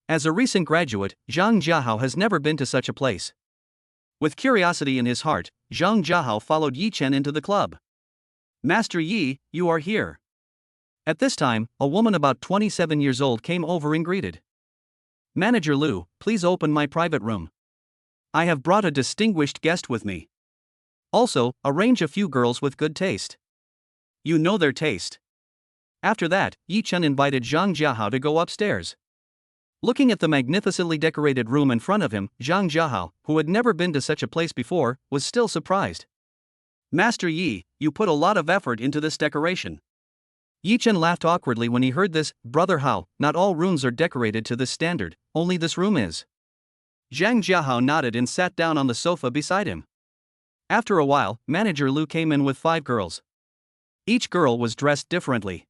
As a recent graduate, Zhang Jiahao has never been to such a place. With curiosity in his heart, Zhang Jiahao followed Yi Chen into the club. "Master Yi, you are here." At this time, a woman about 27 years old came over and greeted. "Manager Lu, please open my private room. I have brought a distinguished guest with me. Also, arrange a few girls with good taste." You know their taste. After that, Yi Chen invited Zhang Jiahao to go upstairs. Looking at the magnificently decorated room in front of him, Zhang Jiahao, who had never been to such a place before, was still surprised. "Master Yi, you put a lot of effort into this decoration." Yi Chen laughed awkwardly when he heard this. "Brother Hao, not all rooms are decorated to this standard, only this room is." Zhang Jiahao nodded and sat down on the sofa beside him. After a while, Manager Lu came in with 5 girls. Each girl was dressed differently.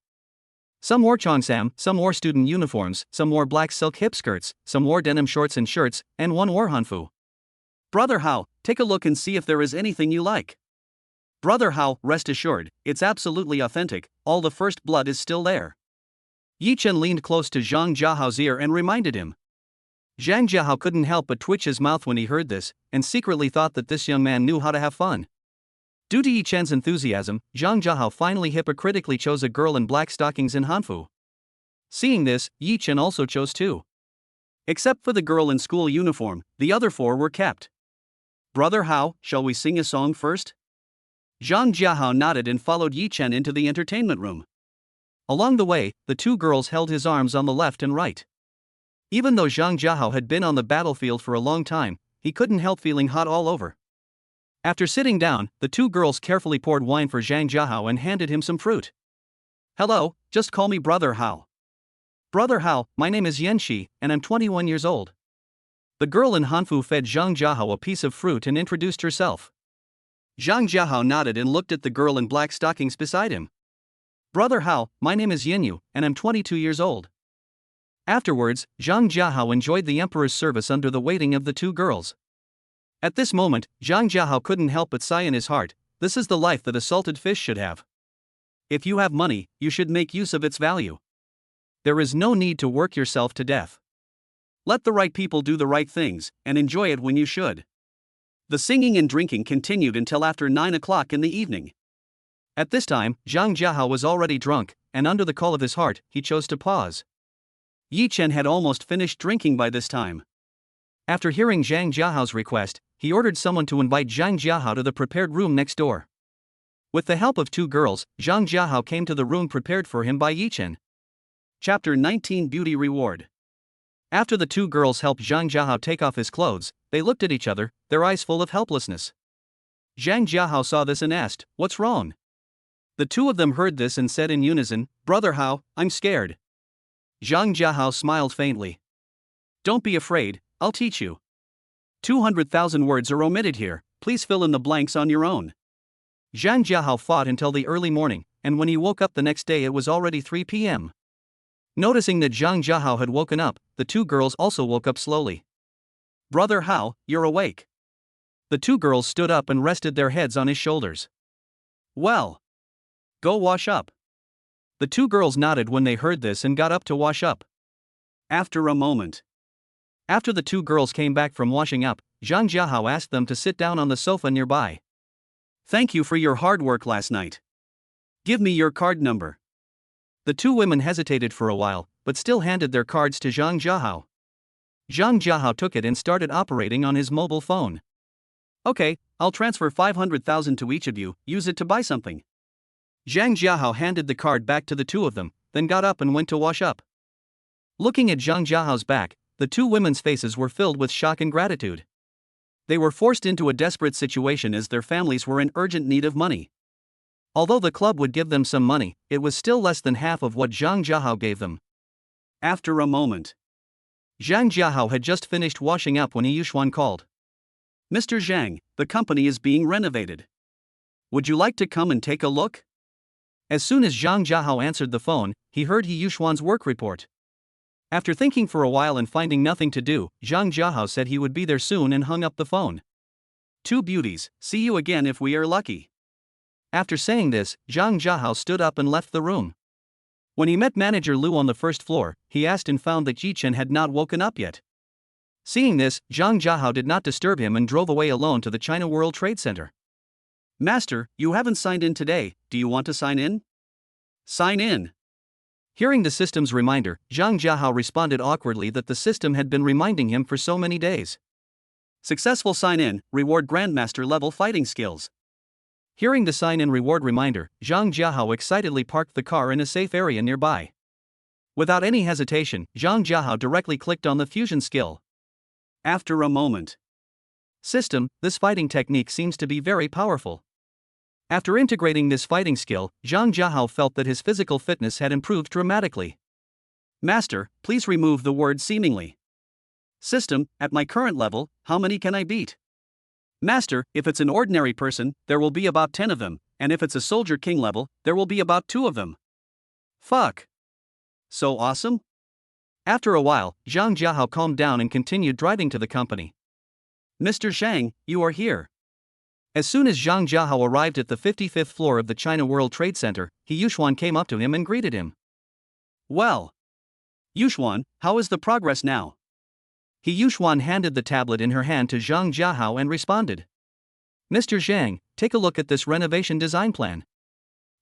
Some wore cheongsam, some wore student uniforms, some wore black silk hip skirts, some wore denim shorts and shirts, and one wore hanfu. "Brother Hao, take a look and see if there is anything you like." "Brother Hao, rest assured, it's absolutely authentic, all the first blood is still there." Yi Chen leaned close to Zhang Jiahao's ear and reminded him. Zhang Jiahao couldn't help but twitch his mouth when he heard this, and secretly thought that this young man knew how to have fun. Due to Yi Chen's enthusiasm, Zhang Jiahao finally hypocritically chose a girl in black stockings and hanfu. Seeing this, Yi Chen also chose 2. Except for the girl in school uniform, the other 4 were kept. "Brother Hao, shall we sing a song first?" Zhang Jiahao nodded and followed Yi Chen into the entertainment room. Along the way, the 2 girls held his arms on the left and right. Even though Zhang Jiahao had been on the battlefield for a long time, he couldn't help feeling hot all over. After sitting down, the 2 girls carefully poured wine for Zhang Jiahao and handed him some fruit. "Hello, just call me Brother Hao." "Brother Hao, my name is Yan Shi, and I'm 21 years old." The girl in Hanfu fed Zhang Jiahao a piece of fruit and introduced herself. Zhang Jiahao nodded and looked at the girl in black stockings beside him. Brother Hao, my name is Yinyu, and I'm 22 years old. Afterwards, Zhang Jiahao enjoyed the emperor's service under the waiting of the two girls. At this moment, Zhang Jiahao couldn't help but sigh in his heart. This is the life that a salted fish should have. If you have money, you should make use of its value. There is no need to work yourself to death. Let the right people do the right things, and enjoy it when you should. The singing and drinking continued until after 9 o'clock in the evening. At this time, Zhang Jiahao was already drunk, and under the call of his heart, he chose to pause. Lu Chen had almost finished drinking by this time. After hearing Zhang Jiahao's request, he ordered someone to invite Zhang Jiahao to the prepared room next door. With the help of two girls, Zhang Jiahao came to the room prepared for him by Lu Chen. Chapter 19 Beauty Reward. After the two girls helped Zhang Jiahao take off his clothes, they looked at each other, their eyes full of helplessness. Zhang Jiahao saw this and asked, "What's wrong?" The two of them heard this and said in unison, "Brother Hao, I'm scared." Zhang Jiahao smiled faintly. "Don't be afraid, I'll teach you. 200,000 words are omitted here, please fill in the blanks on your own." Zhang Jiahao fought until the early morning, and when he woke up the next day it was already 3 p.m. Noticing that Zhang Jiahao had woken up, the two girls also woke up slowly. "Brother Hao, you're awake." The two girls stood up and rested their heads on his shoulders. "Well, go wash up." The two girls nodded when they heard this and got up to wash up. After a moment. After the two girls came back from washing up, Zhang Jiahao asked them to sit down on the sofa nearby. "Thank you for your hard work last night. Give me your card number." The two women hesitated for a while, but still handed their cards to Zhang Jiahao. Zhang Jiahao took it and started operating on his mobile phone. "Okay, I'll transfer 500,000 to each of you, use it to buy something." Zhang Jiahao handed the card back to the two of them, then got up and went to wash up. Looking at Zhang Jiahao's back, the two women's faces were filled with shock and gratitude. They were forced into a desperate situation as their families were in urgent need of money. Although the club would give them some money, it was still less than half of what Zhang Jiahao gave them. After a moment. Zhang Jiahao had just finished washing up when Yuxuan called. "Mr. Zhang, the company is being renovated. Would you like to come and take a look?" As soon as Zhang Jiahao answered the phone, he heard Yuxuan's work report. After thinking for a while and finding nothing to do, Zhang Jiahao said he would be there soon and hung up the phone. "Two beauties, see you again if we are lucky." After saying this, Zhang Jiahao stood up and left the room. When he met manager Lu on the first floor, he asked and found that Lu Chen had not woken up yet. Seeing this, Zhang Jiahao did not disturb him and drove away alone to the China World Trade Center. "Master, you haven't signed in today, do you want to sign in?" "Sign in." Hearing the system's reminder, Zhang Jiahao responded awkwardly that the system had been reminding him for so many days. "Successful sign-in, reward Grandmaster level fighting skills." Hearing the sign-in reward reminder, Zhang Jiahao excitedly parked the car in a safe area nearby. Without any hesitation, Zhang Jiahao directly clicked on the fusion skill. After a moment. System, this fighting technique seems to be very powerful. After integrating this fighting skill, Zhang Jiahao felt that his physical fitness had improved dramatically. "Master, please remove the word seemingly." "System, at my current level, how many can I beat?" "Master, if it's an ordinary person, there will be about 10 of them, and if it's a soldier king level, there will be about 2 of them." Fuck. So awesome? After a while, Zhang Jiahao calmed down and continued driving to the company. "Mr. Zhang, you are here." As soon as Zhang Jiahao arrived at the 55th floor of the China World Trade Center, Yuxuan came up to him and greeted him. "Well, Yuxuan, how is the progress now?" Yuxuan handed the tablet in her hand to Zhang Jiahao and responded. "Mr. Zhang, take a look at this renovation design plan.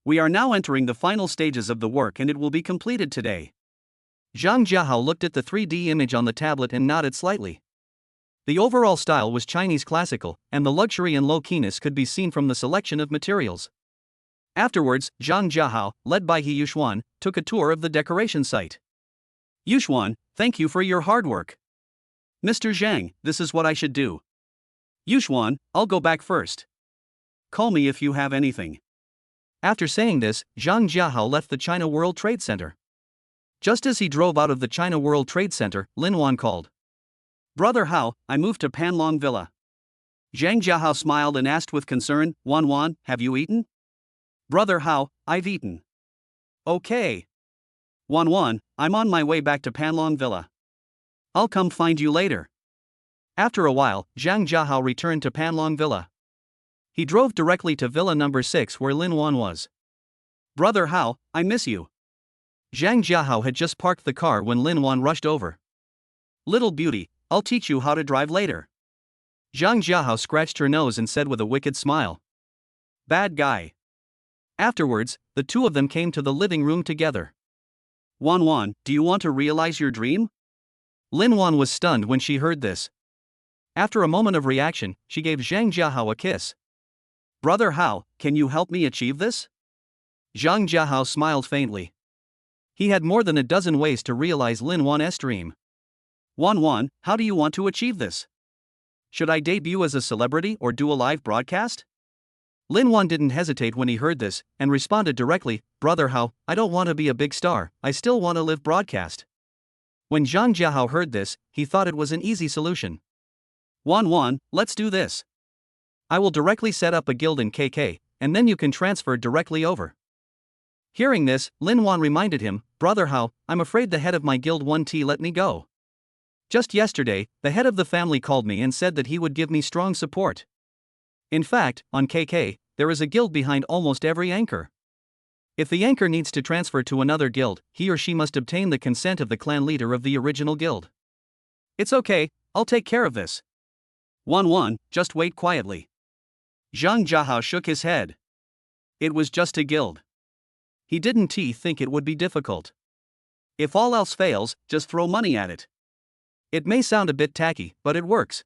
We are now entering the final stages of the work and it will be completed today." Zhang Jiahao looked at the 3D image on the tablet and nodded slightly. The overall style was Chinese classical, and the luxury and low-keyness could be seen from the selection of materials. Afterwards, Zhang Jiahao, led by Yuxuan, took a tour of the decoration site. "Yuxuan, thank you for your hard work." "Mr. Zhang, this is what I should do." "Yuxuan, I'll go back first. Call me if you have anything." After saying this, Zhang Jiahao left the China World Trade Center. Just as he drove out of the China World Trade Center, Lin Wan called. Brother Hao, I moved to Panlong Villa. Zhang Jiahao smiled and asked with concern, Wan Wan, have you eaten? Brother Hao, I've eaten. Okay. Wan Wan, I'm on my way back to Panlong Villa. I'll come find you later. After a while, Zhang Jiahao returned to Panlong Villa. He drove directly to Villa number 6 where Lin Wan was. Brother Hao, I miss you. Zhang Jiahao had just parked the car when Lin Wan rushed over. Little beauty, I'll teach you how to drive later. Zhang Jiahao scratched her nose and said with a wicked smile. Bad guy. Afterwards, the two of them came to the living room together. Wan Wan, do you want to realize your dream? Lin Wan was stunned when she heard this. After a moment of reaction, she gave Zhang Jiahao a kiss. Brother Hao, can you help me achieve this? Zhang Jiahao smiled faintly. He had more than a dozen ways to realize Lin Wan's dream. Wan Wan, how do you want to achieve this? Should I debut as a celebrity or do a live broadcast? Lin Wan didn't hesitate when he heard this, and responded directly, Brother Hao, I don't want to be a big star, I still want to live broadcast. When Zhang Jiahao heard this, he thought it was an easy solution. Wan Wan, let's do this. I will directly set up a guild in KK, and then you can transfer directly over. Hearing this, Lin Wan reminded him, Brother Hao, I'm afraid the head of my guild won't let me go. Just yesterday, the head of the family called me and said that he would give me strong support. In fact, on KK, there is a guild behind almost every anchor. If the anchor needs to transfer to another guild, he or she must obtain the consent of the clan leader of the original guild. It's okay, I'll take care of this. Wan Wan, just wait quietly. Zhang Jiahao shook his head. It was just a guild. He didn't think it would be difficult. If all else fails, just throw money at it. It may sound a bit tacky, but it works.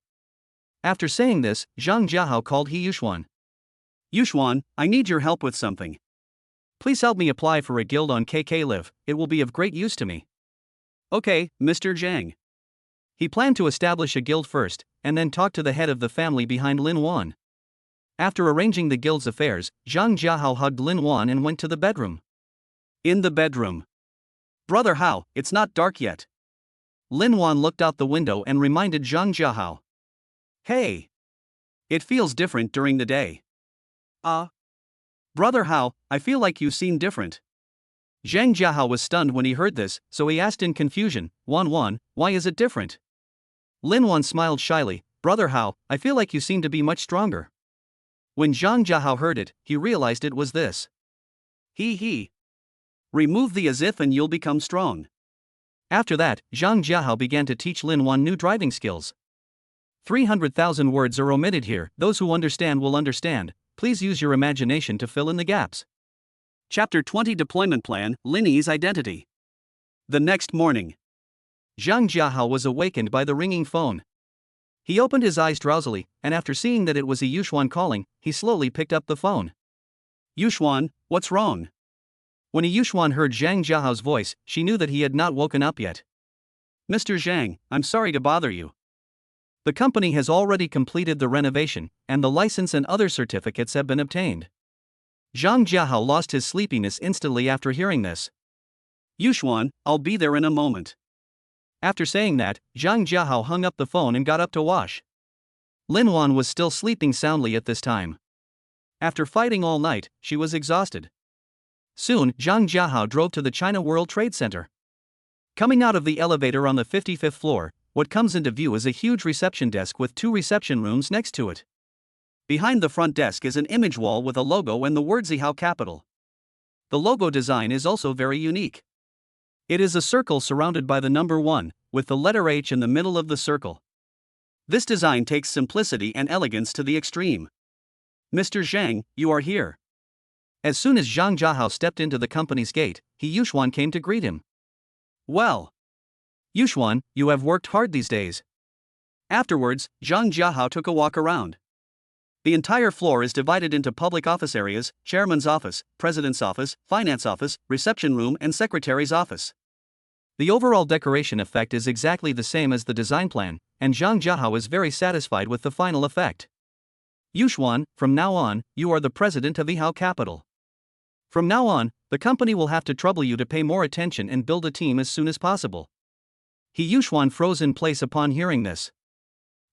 After saying this, Zhang Jiahao called He Yuxuan. Yuxuan, I need your help with something. Please help me apply for a guild on KK Live, it will be of great use to me. Okay, Mr. Zhang. He planned to establish a guild first, and then talk to the head of the family behind Lin Wan. After arranging the guild's affairs, Zhang Jiahao hugged Lin Wan and went to the bedroom. In the bedroom. Brother Hao, it's not dark yet. Lin Wan looked out the window and reminded Zhang Jiahao. Hey. It feels different during the day. Brother Hao, I feel like you seem different. Zhang Jiahao was stunned when he heard this, so he asked in confusion, Wan Wan, why is it different? Lin Wan smiled shyly, Brother Hao, I feel like you seem to be much stronger. When Zhang Jiahao heard it, he realized it was this. He. Remove the as if and you'll become strong. After that, Zhang Jiahao began to teach Lin Wan new driving skills. 300,000 words are omitted here, those who understand will understand, please use your imagination to fill in the gaps. Chapter 20 Deployment Plan, Linnie's Identity. The next morning. Zhang Jiahao was awakened by the ringing phone. He opened his eyes drowsily, and after seeing that it was He Yuxuan calling, he slowly picked up the phone. Yuxuan, what's wrong? When He Yuxuan heard Zhang Jiahao's voice, she knew that he had not woken up yet. Mr. Zhang, I'm sorry to bother you. The company has already completed the renovation, and the license and other certificates have been obtained. Zhang Jiahao lost his sleepiness instantly after hearing this. Yuxuan, I'll be there in a moment. After saying that, Zhang Jiahao hung up the phone and got up to wash. Lin Wan was still sleeping soundly at this time. After fighting all night, she was exhausted. Soon, Zhang Jiahao drove to the China World Trade Center. Coming out of the elevator on the 55th floor, what comes into view is a huge reception desk with 2 reception rooms next to it. Behind the front desk is an image wall with a logo and the word Zihao Capital. The logo design is also very unique. It is a circle surrounded by the number 1, with the letter H in the middle of the circle. This design takes simplicity and elegance to the extreme. Mr. Zhang, you are here. As soon as Zhang Jiahao stepped into the company's gate, He Yuxuan came to greet him. Well. Yuxuan, you have worked hard these days. Afterwards, Zhang Jiahao took a walk around. The entire floor is divided into public office areas, chairman's office, president's office, finance office, reception room and secretary's office. The overall decoration effect is exactly the same as the design plan, and Zhang Jiahao is very satisfied with the final effect. Yuxuan, from now on, you are the president of Zihao Capital. From now on, the company will have to trouble you to pay more attention and build a team as soon as possible. He Yuxuan froze in place upon hearing this.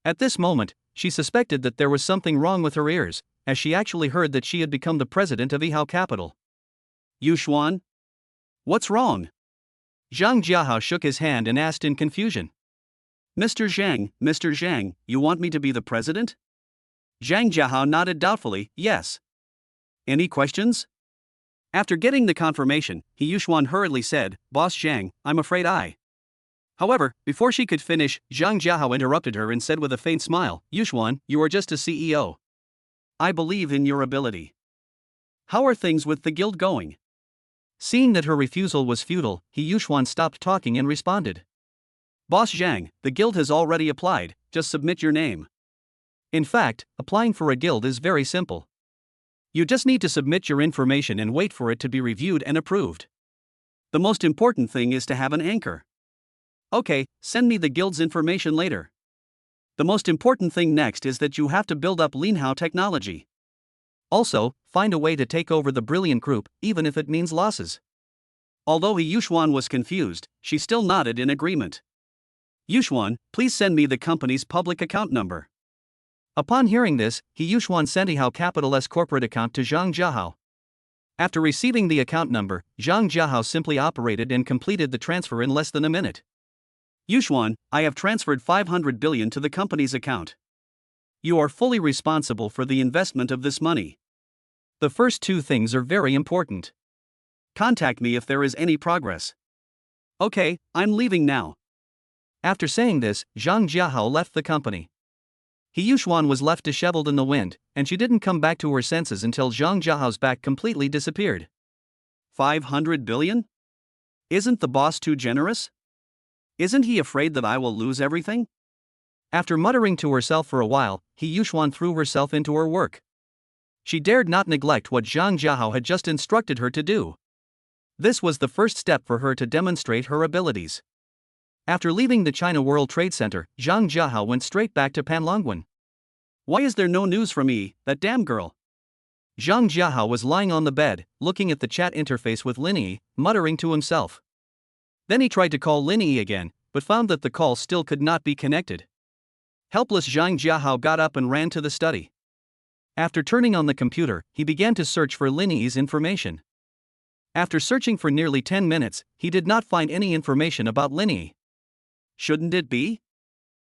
At this moment, she suspected that there was something wrong with her ears, as she actually heard that she had become the president of Yihao Capital. Yuxuan? What's wrong? Zhang Jiahao shook his hand and asked in confusion. Mr. Zhang, you want me to be the president? Zhang Jiahao nodded doubtfully, yes. Any questions? After getting the confirmation, He Yuxuan hurriedly said, Boss Zhang, I'm afraid I. However, before she could finish, Zhang Jiahao interrupted her and said with a faint smile, Yuxuan, you are just a CEO. I believe in your ability. How are things with the guild going? Seeing that her refusal was futile, He Yuxuan stopped talking and responded. Boss Zhang, the guild has already applied, just submit your name. In fact, applying for a guild is very simple. You just need to submit your information and wait for it to be reviewed and approved. The most important thing is to have an anchor. Okay, send me the guild's information later. The most important thing next is that you have to build up Linhao technology. Also, find a way to take over the Brilliant Group, even if it means losses. Although He Yuxuan was confused, she still nodded in agreement. Yuxuan, please send me the company's public account number. Upon hearing this, He Yuxuan sent Yihao Capital's corporate account to Zhang Jiahao. After receiving the account number, Zhang Jiahao simply operated and completed the transfer in less than a minute. Yuxuan, I have transferred 500 billion to the company's account. You are fully responsible for the investment of this money. The first two things are very important. Contact me if there is any progress. Okay, I'm leaving now. After saying this, Zhang Jiahao left the company. He Yuxuan was left disheveled in the wind, and she didn't come back to her senses until Zhang Jiahao's back completely disappeared. 500 billion? Isn't the boss too generous? Isn't he afraid that I will lose everything? After muttering to herself for a while, He Yuxuan threw herself into her work. She dared not neglect what Zhang Jiahao had just instructed her to do. This was the first step for her to demonstrate her abilities. After leaving the China World Trade Center, Zhang Jiahao went straight back to Panlongwen. Why is there no news from me, that damn girl? Zhang Jiahao was lying on the bed, looking at the chat interface with Linnie, muttering to himself. Then he tried to call Linnie again, but found that the call still could not be connected. Helpless Zhang Jiahao got up and ran to the study. After turning on the computer, he began to search for Linnie's information. After searching for nearly 10 minutes, he did not find any information about Linnie. Shouldn't it be?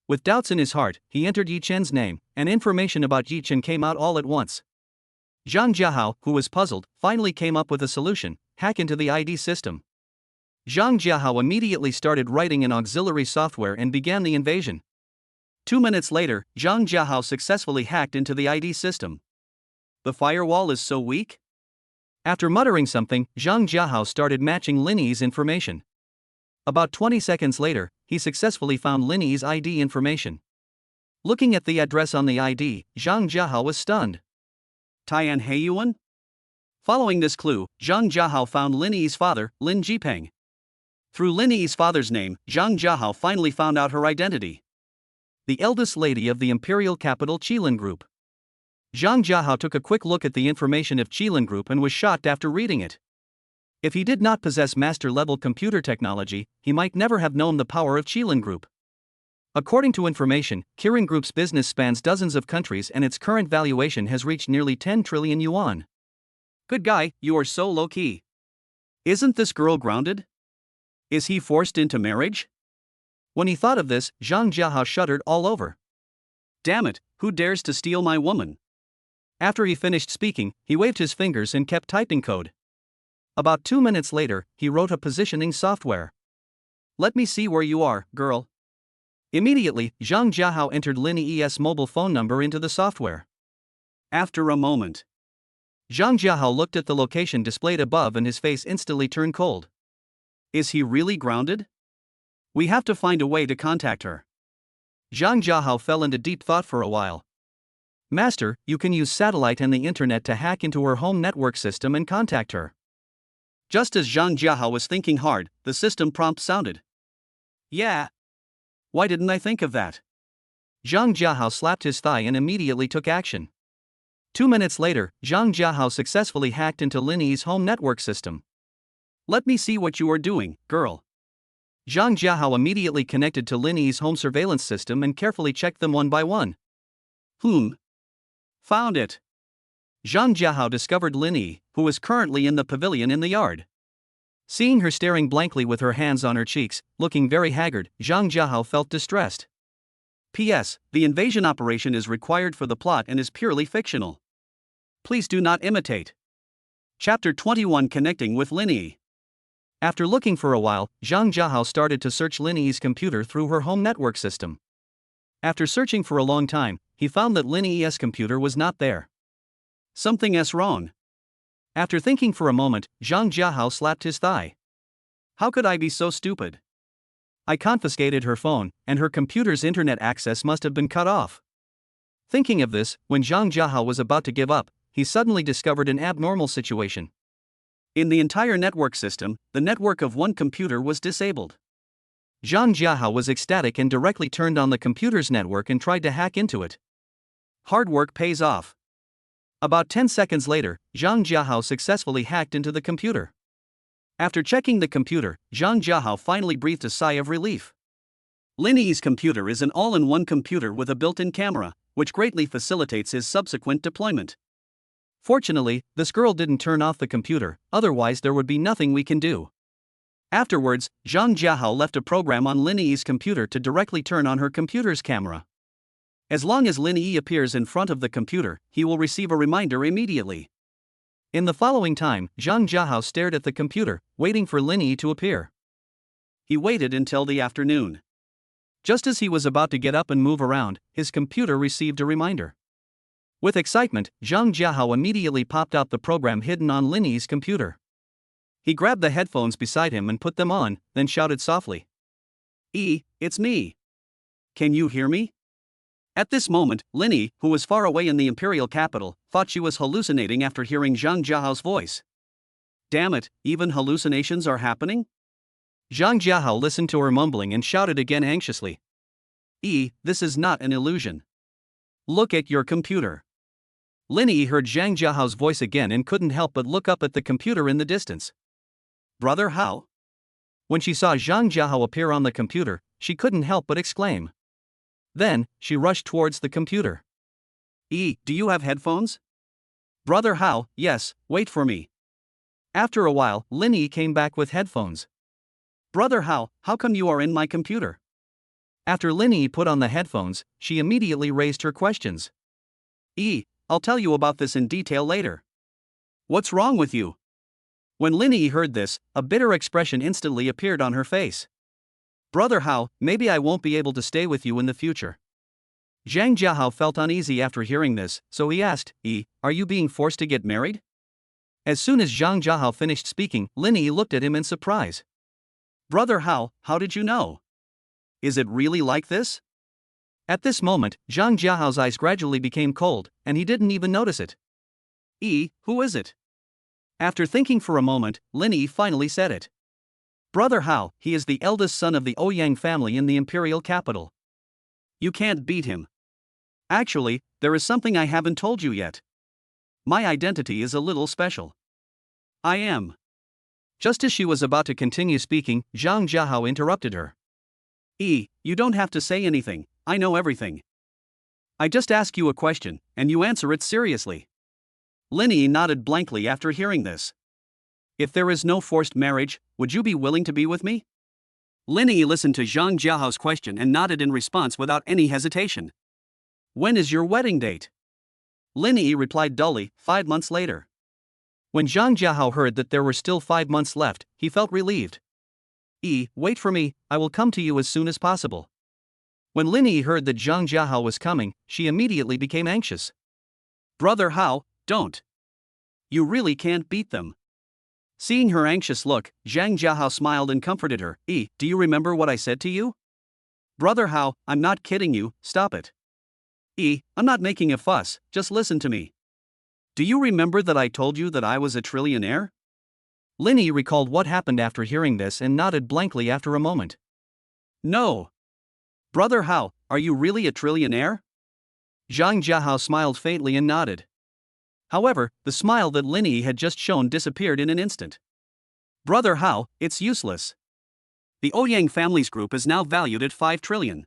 With doubts in his heart, he entered Yi Chen's name, and information about Yi Chen came out all at once. Zhang Jiahao, who was puzzled, finally came up with a solution: hack into the ID system. Zhang Jiahao immediately started writing an auxiliary software and began the invasion. 2 minutes later, Zhang Jiahao successfully hacked into the ID system. The firewall is so weak? After muttering something, Zhang Jiahao started matching Linnie's information. About 20 seconds later, he successfully found Linnie's ID information. Looking at the address on the ID, Zhang Jiahao was stunned. Tian Heiyuan? Following this clue, Zhang Jiahao found Linnie's father, Lin Jipeng. Through Linnie's father's name, Zhang Jiahao finally found out her identity. The eldest lady of the imperial capital Qilin Group. Zhang Jiahao took a quick look at the information of Qilin Group and was shocked after reading it. If he did not possess master-level computer technology, he might never have known the power of Qilin Group. According to information, Kirin Group's business spans dozens of countries and its current valuation has reached nearly 10 trillion yuan. Good guy, you are so low-key. Isn't this girl grounded? Is he forced into marriage? When he thought of this, Zhang Jiahao shuddered all over. Damn it, who dares to steal my woman? After he finished speaking, he waved his fingers and kept typing code. About 2 minutes later, he wrote a positioning software. Let me see where you are, girl. Immediately, Zhang Jiahao entered Linnie's mobile phone number into the software. After a moment, Zhang Jiahao looked at the location displayed above and his face instantly turned cold. Is he really grounded? We have to find a way to contact her. Zhang Jiahao fell into deep thought for a while. Master, you can use satellite and the internet to hack into her home network system and contact her. Just as Zhang Jiahao was thinking hard, the system prompt sounded. Yeah. Why didn't I think of that? Zhang Jiahao slapped his thigh and immediately took action. 2 minutes later, Zhang Jiahao successfully hacked into Linnie's home network system. Let me see what you are doing, girl. Zhang Jiahao immediately connected to Linnie's home surveillance system and carefully checked them one by one. Found it. Zhang Jiahao discovered Linnie, who was currently in the pavilion in the yard. Seeing her staring blankly with her hands on her cheeks, looking very haggard, Zhang Jiahao felt distressed. P.S. The invasion operation is required for the plot and is purely fictional. Please do not imitate. Chapter 21 Connecting with Linnie. After looking for a while, Zhang Jiahao started to search Linnie's computer through her home network system. After searching for a long time, he found that Linnie's computer was not there. Something's wrong. After thinking for a moment, Zhang Jiahao slapped his thigh. How could I be so stupid? I confiscated her phone, and her computer's internet access must have been cut off. Thinking of this, when Zhang Jiahao was about to give up, he suddenly discovered an abnormal situation. In the entire network system, the network of one computer was disabled. Zhang Jiahao was ecstatic and directly turned on the computer's network and tried to hack into it. Hard work pays off. About 10 seconds later, Zhang Jiahao successfully hacked into the computer. After checking the computer, Zhang Jiahao finally breathed a sigh of relief. Linnie's computer is an all-in-one computer with a built-in camera, which greatly facilitates his subsequent deployment. Fortunately, this girl didn't turn off the computer, otherwise there would be nothing we can do. Afterwards, Zhang Jiahao left a program on Linnie's computer to directly turn on her computer's camera. As long as Linnie appears in front of the computer, he will receive a reminder immediately. In the following time, Zhang Jiahao stared at the computer, waiting for Linnie to appear. He waited until the afternoon. Just as he was about to get up and move around, his computer received a reminder. With excitement, Zhang Jiahao immediately popped out the program hidden on Linnie's computer. He grabbed the headphones beside him and put them on, then shouted softly. It's me. Can you hear me? At this moment, Linnie, who was far away in the imperial capital, thought she was hallucinating after hearing Zhang Jiahao's voice. Damn it, even hallucinations are happening? Zhang Jiahao listened to her mumbling and shouted again anxiously. This is not an illusion. Look at your computer. Linnie heard Zhang Jiahao's voice again and couldn't help but look up at the computer in the distance. Brother, how? When she saw Zhang Jiahao appear on the computer, she couldn't help but exclaim. Then, she rushed towards the computer. Do you have headphones? Brother, how? Yes, wait for me. After a while, Linnie came back with headphones. Brother, how come you are in my computer? After Linnie put on the headphones, she immediately raised her questions. I'll tell you about this in detail later. What's wrong with you? When Linnie heard this, a bitter expression instantly appeared on her face. Brother, how? Maybe I won't be able to stay with you in the future. Zhang Jiahao felt uneasy after hearing this, so he asked, are you being forced to get married? As soon as Zhang Jiahao finished speaking, Linnie looked at him in surprise. Brother, how did you know? Is it really like this? At this moment, Zhang Jiahao's eyes gradually became cold, and he didn't even notice it. Who is it? After thinking for a moment, Linnie finally said it. Brother, how? He is the eldest son of the Ouyang family in the imperial capital. You can't beat him. Actually, there is something I haven't told you yet. My identity is a little special. I am. Just as she was about to continue speaking, Zhang Jiahao interrupted her. You don't have to say anything, I know everything. I just ask you a question, and you answer it seriously. Linnie nodded blankly after hearing this. If there is no forced marriage, would you be willing to be with me? Linnie listened to Zhang Jiahao's question and nodded in response without any hesitation. When is your wedding date? Linnie replied dully, 5 months later. When Zhang Jiahao heard that there were still 5 months left, he felt relieved. Wait for me, I will come to you as soon as possible. When Linnie heard that Zhang Jiahao was coming, she immediately became anxious. Brother, how? Don't. You really can't beat them. Seeing her anxious look, Zhang Jiahao smiled and comforted her. Do you remember what I said to you? Brother, how? I'm not kidding you, stop it. I'm not making a fuss, just listen to me. Do you remember that I told you that I was a trillionaire? Linnie recalled what happened after hearing this and nodded blankly after a moment. No. Brother, how? Are you really a trillionaire? Zhang Jiahao smiled faintly and nodded. However, the smile that Linnie had just shown disappeared in an instant. Brother, how? It's useless. The Ouyang family's group is now valued at 5 trillion.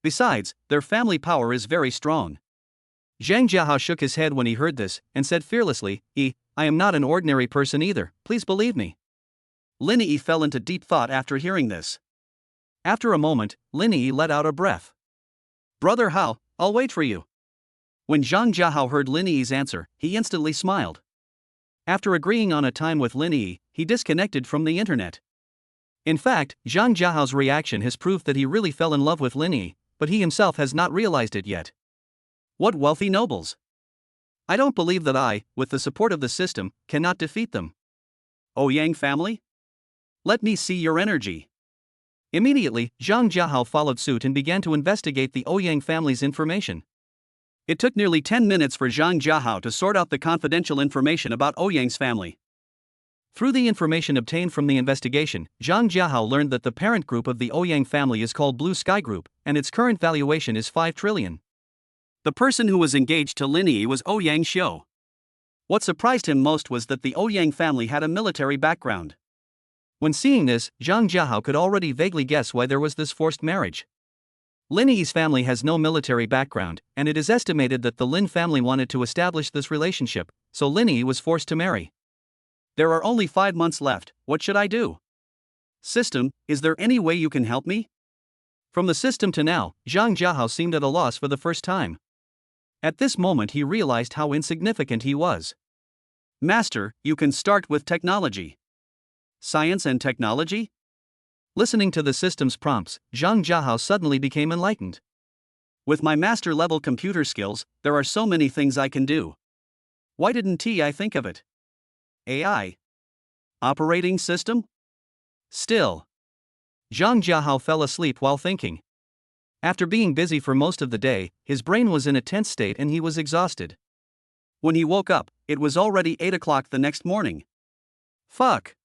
Besides, their family power is very strong. Zhang Jiahao shook his head when he heard this, and said fearlessly, I am not an ordinary person either, please believe me. Linnie fell into deep thought after hearing this. After a moment, Linnie let out a breath. Brother Hao, I'll wait for you. When Zhang Jiahao heard Linnie's answer, he instantly smiled. After agreeing on a time with Linnie, he disconnected from the internet. In fact, Zhang Jiahao's reaction has proved that he really fell in love with Linnie, but he himself has not realized it yet. What wealthy nobles! I don't believe that I, with the support of the system, cannot defeat them. Ouyang family? Let me see your energy. Immediately, Zhang Jiahao followed suit and began to investigate the Ouyang family's information. It took nearly 10 minutes for Zhang Jiahao to sort out the confidential information about Ouyang's family. Through the information obtained from the investigation, Zhang Jiahao learned that the parent group of the Ouyang family is called Blue Sky Group, and its current valuation is 5 trillion. The person who was engaged to Linnie was Ouyang Xiu. What surprised him most was that the Ouyang family had a military background. When seeing this, Zhang Jiahao could already vaguely guess why there was this forced marriage. Linnie's family has no military background, and it is estimated that the Lin family wanted to establish this relationship, so Linnie was forced to marry. There are only 5 months left, what should I do? System, is there any way you can help me? From the system to now, Zhang Jiahao seemed at a loss for the first time. At this moment he realized how insignificant he was. Master, you can start with technology. Science and technology? Listening to the system's prompts, Zhang Jiahao suddenly became enlightened. With my master-level computer skills, there are so many things I can do. Why didn't I think of it? AI? Operating system? Still. Zhang Jiahao fell asleep while thinking. After being busy for most of the day, his brain was in a tense state and he was exhausted. When he woke up, it was already 8 o'clock the next morning. Fuck.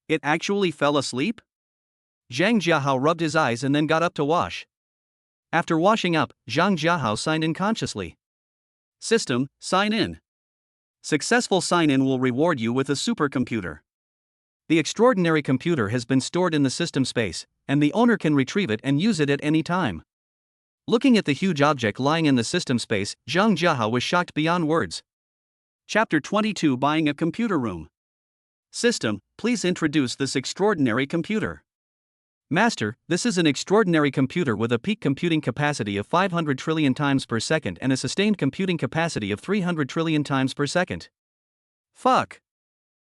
It actually fell asleep? Zhang Jiahao rubbed his eyes and then got up to wash. After washing up, Zhang Jiahao signed in consciously. System, sign in. Successful sign-in will reward you with a supercomputer. The extraordinary computer has been stored in the system space, and the owner can retrieve it and use it at any time. Looking at the huge object lying in the system space, Zhang Jiahao was shocked beyond words. Chapter 22: Buying a Computer Room. System, please introduce this extraordinary computer. Master, this is an extraordinary computer with a peak computing capacity of 500 trillion times per second and a sustained computing capacity of 300 trillion times per second. Fuck.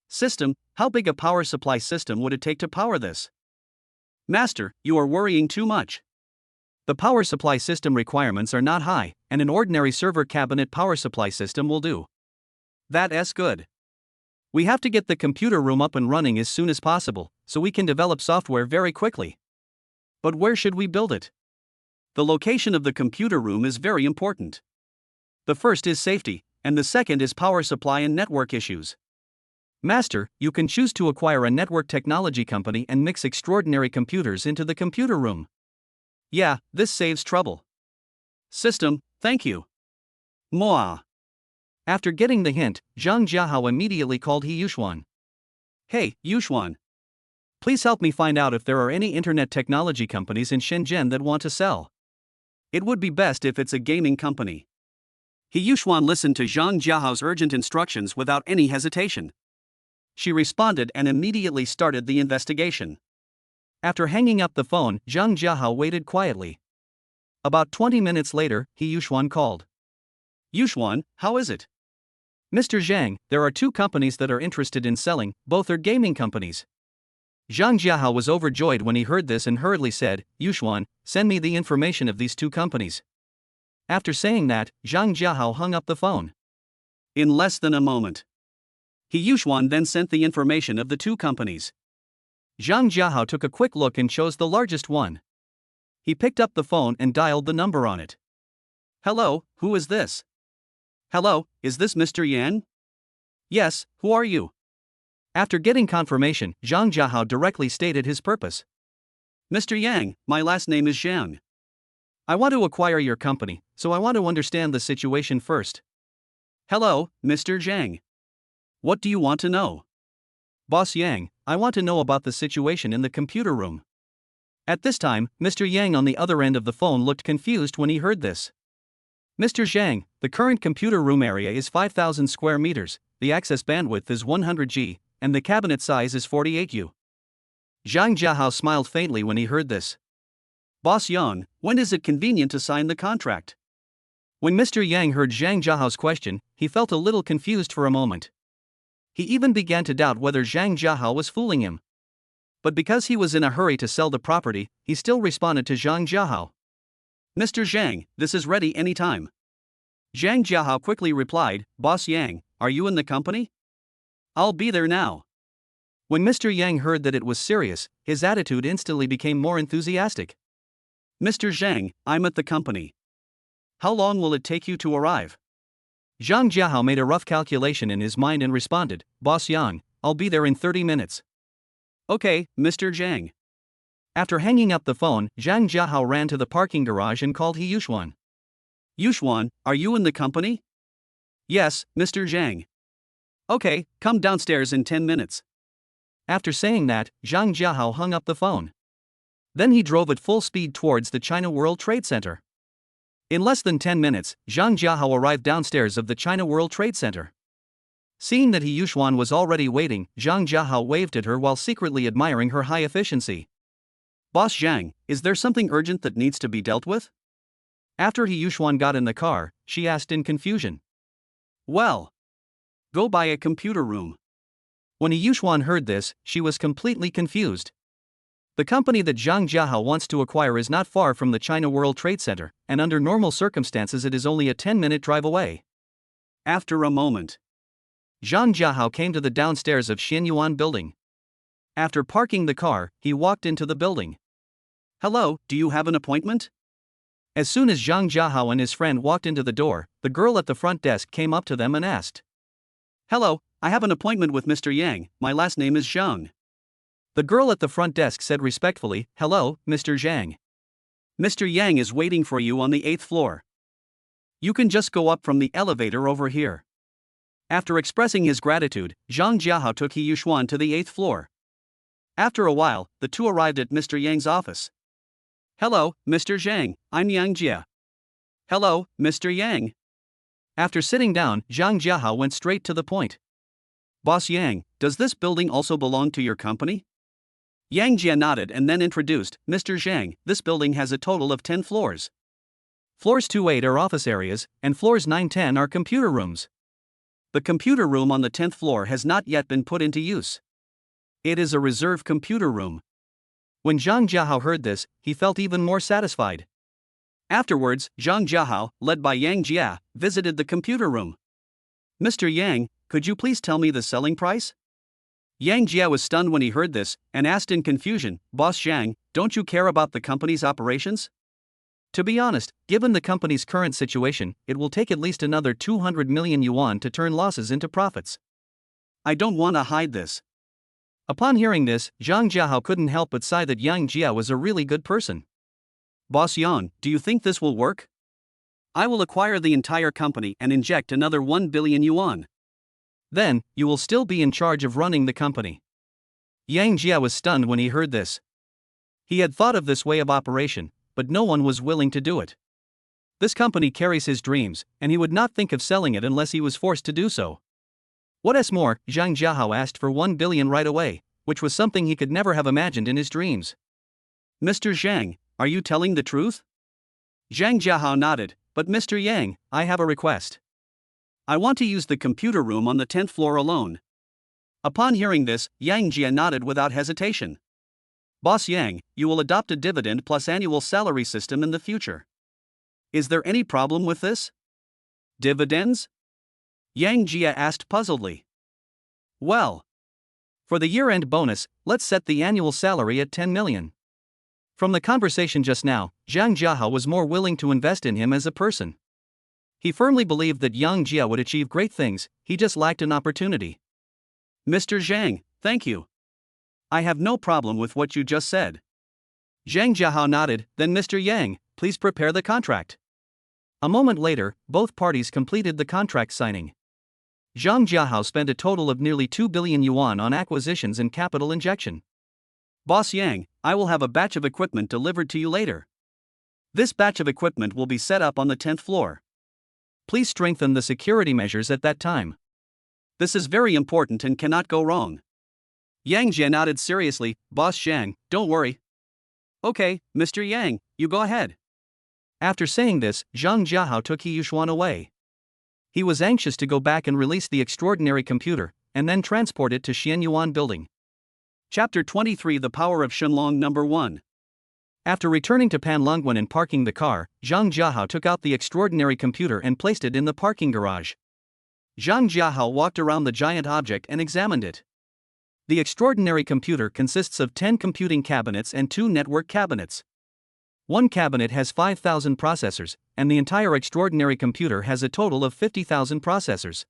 System, how big a power supply system would it take to power this? Master, you are worrying too much. The power supply system requirements are not high, and an ordinary server cabinet power supply system will do. That's good. We have to get the computer room up and running as soon as possible, so we can develop software very quickly. But where should we build it? The location of the computer room is very important. The first is safety, and the second is power supply and network issues. Master, you can choose to acquire a network technology company and mix extraordinary computers into the computer room. Yeah, this saves trouble. System, thank you. Moa. After getting the hint, Zhang Jiahao immediately called He Yuxuan. Hey, Yuxuan. Please help me find out if there are any internet technology companies in Shenzhen that want to sell. It would be best if it's a gaming company. He Yuxuan listened to Zhang Jiahao's urgent instructions without any hesitation. She responded and immediately started the investigation. After hanging up the phone, Zhang Jiahao waited quietly. About 20 minutes later, He Yuxuan called. Yuxuan, how is it? Mr. Zhang, there are 2 companies that are interested in selling, both are gaming companies. Zhang Jiahao was overjoyed when he heard this and hurriedly said, Yuxuan, send me the information of these 2 companies. After saying that, Zhang Jiahao hung up the phone. In less than a moment. He Yuxuan then sent the information of the 2 companies. Zhang Jiahao took a quick look and chose the largest one. He picked up the phone and dialed the number on it. Hello, who is this? Hello, is this Mr. Yan? Yes, who are you? After getting confirmation, Zhang Jiahao directly stated his purpose. Mr. Yang, my last name is Zhang. I want to acquire your company, so I want to understand the situation first. Hello, Mr. Zhang. What do you want to know? Boss Yang, I want to know about the situation in the computer room. At this time, Mr. Yang on the other end of the phone looked confused when he heard this. Mr. Zhang, the current computer room area is 5,000 square meters, the access bandwidth is 100 G, and the cabinet size is 48 U. Zhang Jiahao smiled faintly when he heard this. Boss Yang, when is it convenient to sign the contract? When Mr. Yang heard Zhang Jiahao's question, he felt a little confused for a moment. He even began to doubt whether Zhang Jiahao was fooling him. But because he was in a hurry to sell the property, he still responded to Zhang Jiahao. Mr. Zhang, this is ready any time. Zhang Jiahao quickly replied, Boss Yang, are you in the company? I'll be there now. When Mr. Yang heard that it was serious, his attitude instantly became more enthusiastic. Mr. Zhang, I'm at the company. How long will it take you to arrive? Zhang Jiahao made a rough calculation in his mind and responded, Boss Yang, I'll be there in 30 minutes. Okay, Mr. Zhang. After hanging up the phone, Zhang Jiahao ran to the parking garage and called He Yuxuan. Yuxuan, are you in the company? Yes, Mr. Zhang. Okay, come downstairs in 10 minutes. After saying that, Zhang Jiahao hung up the phone. Then he drove at full speed towards the China World Trade Center. In less than 10 minutes, Zhang Jiahao arrived downstairs of the China World Trade Center. Seeing that He Yuxuan was already waiting, Zhang Jiahao waved at her while secretly admiring her high efficiency. Boss Zhang, is there something urgent that needs to be dealt with? After He Yuxuan got in the car, she asked in confusion. Well, go buy a computer room. When He Yuxuan heard this, she was completely confused. The company that Zhang Jiahao wants to acquire is not far from the China World Trade Center, and under normal circumstances it is only a 10-minute drive away. After a moment, Zhang Jiahao came to the downstairs of Xianyuan building. After parking the car, he walked into the building. Hello, do you have an appointment? As soon as Zhang Jiahao and his friend walked into the door, the girl at the front desk came up to them and asked. Hello, I have an appointment with Mr. Yang, my last name is Zhang. The girl at the front desk said respectfully, Hello, Mr. Zhang. Mr. Yang is waiting for you on the 8th floor. You can just go up from the elevator over here. After expressing his gratitude, Zhang Jiahao took He Yuxuan to the 8th floor. After a while, the two arrived at Mr. Yang's office. Hello, Mr. Zhang, I'm Yang Jia. Hello, Mr. Yang. After sitting down, Zhang Jiahao went straight to the point. Boss Yang, does this building also belong to your company? Yang Jia nodded and then introduced, Mr. Zhang, this building has a total of 10 floors. Floors 2-8 are office areas, and floors 9-10 are computer rooms. The computer room on the 10th floor has not yet been put into use. It is a reserve computer room. When Zhang Jiahao heard this, he felt even more satisfied. Afterwards, Zhang Jiahao, led by Yang Jia, visited the computer room. Mr. Yang, could you please tell me the selling price? Yang Jia was stunned when he heard this, and asked in confusion, Boss Zhang, don't you care about the company's operations? To be honest, given the company's current situation, it will take at least another 200 million yuan to turn losses into profits. I don't want to hide this. Upon hearing this, Zhang Jiahao couldn't help but sigh that Yang Jia was a really good person. Boss Yang, do you think this will work? I will acquire the entire company and inject another 1 billion yuan. Then, you will still be in charge of running the company. Yang Jia was stunned when he heard this. He had thought of this way of operation, but no one was willing to do it. This company carries his dreams, and he would not think of selling it unless he was forced to do so. What's more, Zhang Jiahao asked for 1 billion right away, which was something he could never have imagined in his dreams. Mr. Zhang, are you telling the truth? Zhang Jiahao nodded, but Mr. Yang, I have a request. I want to use the computer room on the 10th floor alone. Upon hearing this, Yang Jia nodded without hesitation. Boss Yang, you will adopt a dividend plus annual salary system in the future. Is there any problem with this? Dividends? Yang Jia asked puzzledly. Well, for the year-end bonus, let's set the annual salary at 10 million. From the conversation just now, Zhang Jiahao was more willing to invest in him as a person. He firmly believed that Yang Jia would achieve great things, he just lacked an opportunity. Mr. Zhang, thank you. I have no problem with what you just said. Zhang Jiahao nodded, then Mr. Yang, please prepare the contract. A moment later, both parties completed the contract signing. Zhang Jiahao spent a total of nearly 2 billion yuan on acquisitions and capital injection. Boss Yang, I will have a batch of equipment delivered to you later. This batch of equipment will be set up on the 10th floor. Please strengthen the security measures at that time. This is very important and cannot go wrong. Yang Jie nodded seriously. Boss Zhang, don't worry. Okay, Mr. Yang, you go ahead. After saying this, Zhang Jiahao took He Yuxuan away. He was anxious to go back and release the extraordinary computer, and then transport it to Xianyuan building. Chapter 23: The Power of Shenlong Number 1. After returning to Panlongwen and parking the car, Zhang Jiahao took out the extraordinary computer and placed it in the parking garage. Zhang Jiahao walked around the giant object and examined it. The extraordinary computer consists of 10 computing cabinets and 2 network cabinets. One cabinet has 5,000 processors, and the entire extraordinary computer has a total of 50,000 processors.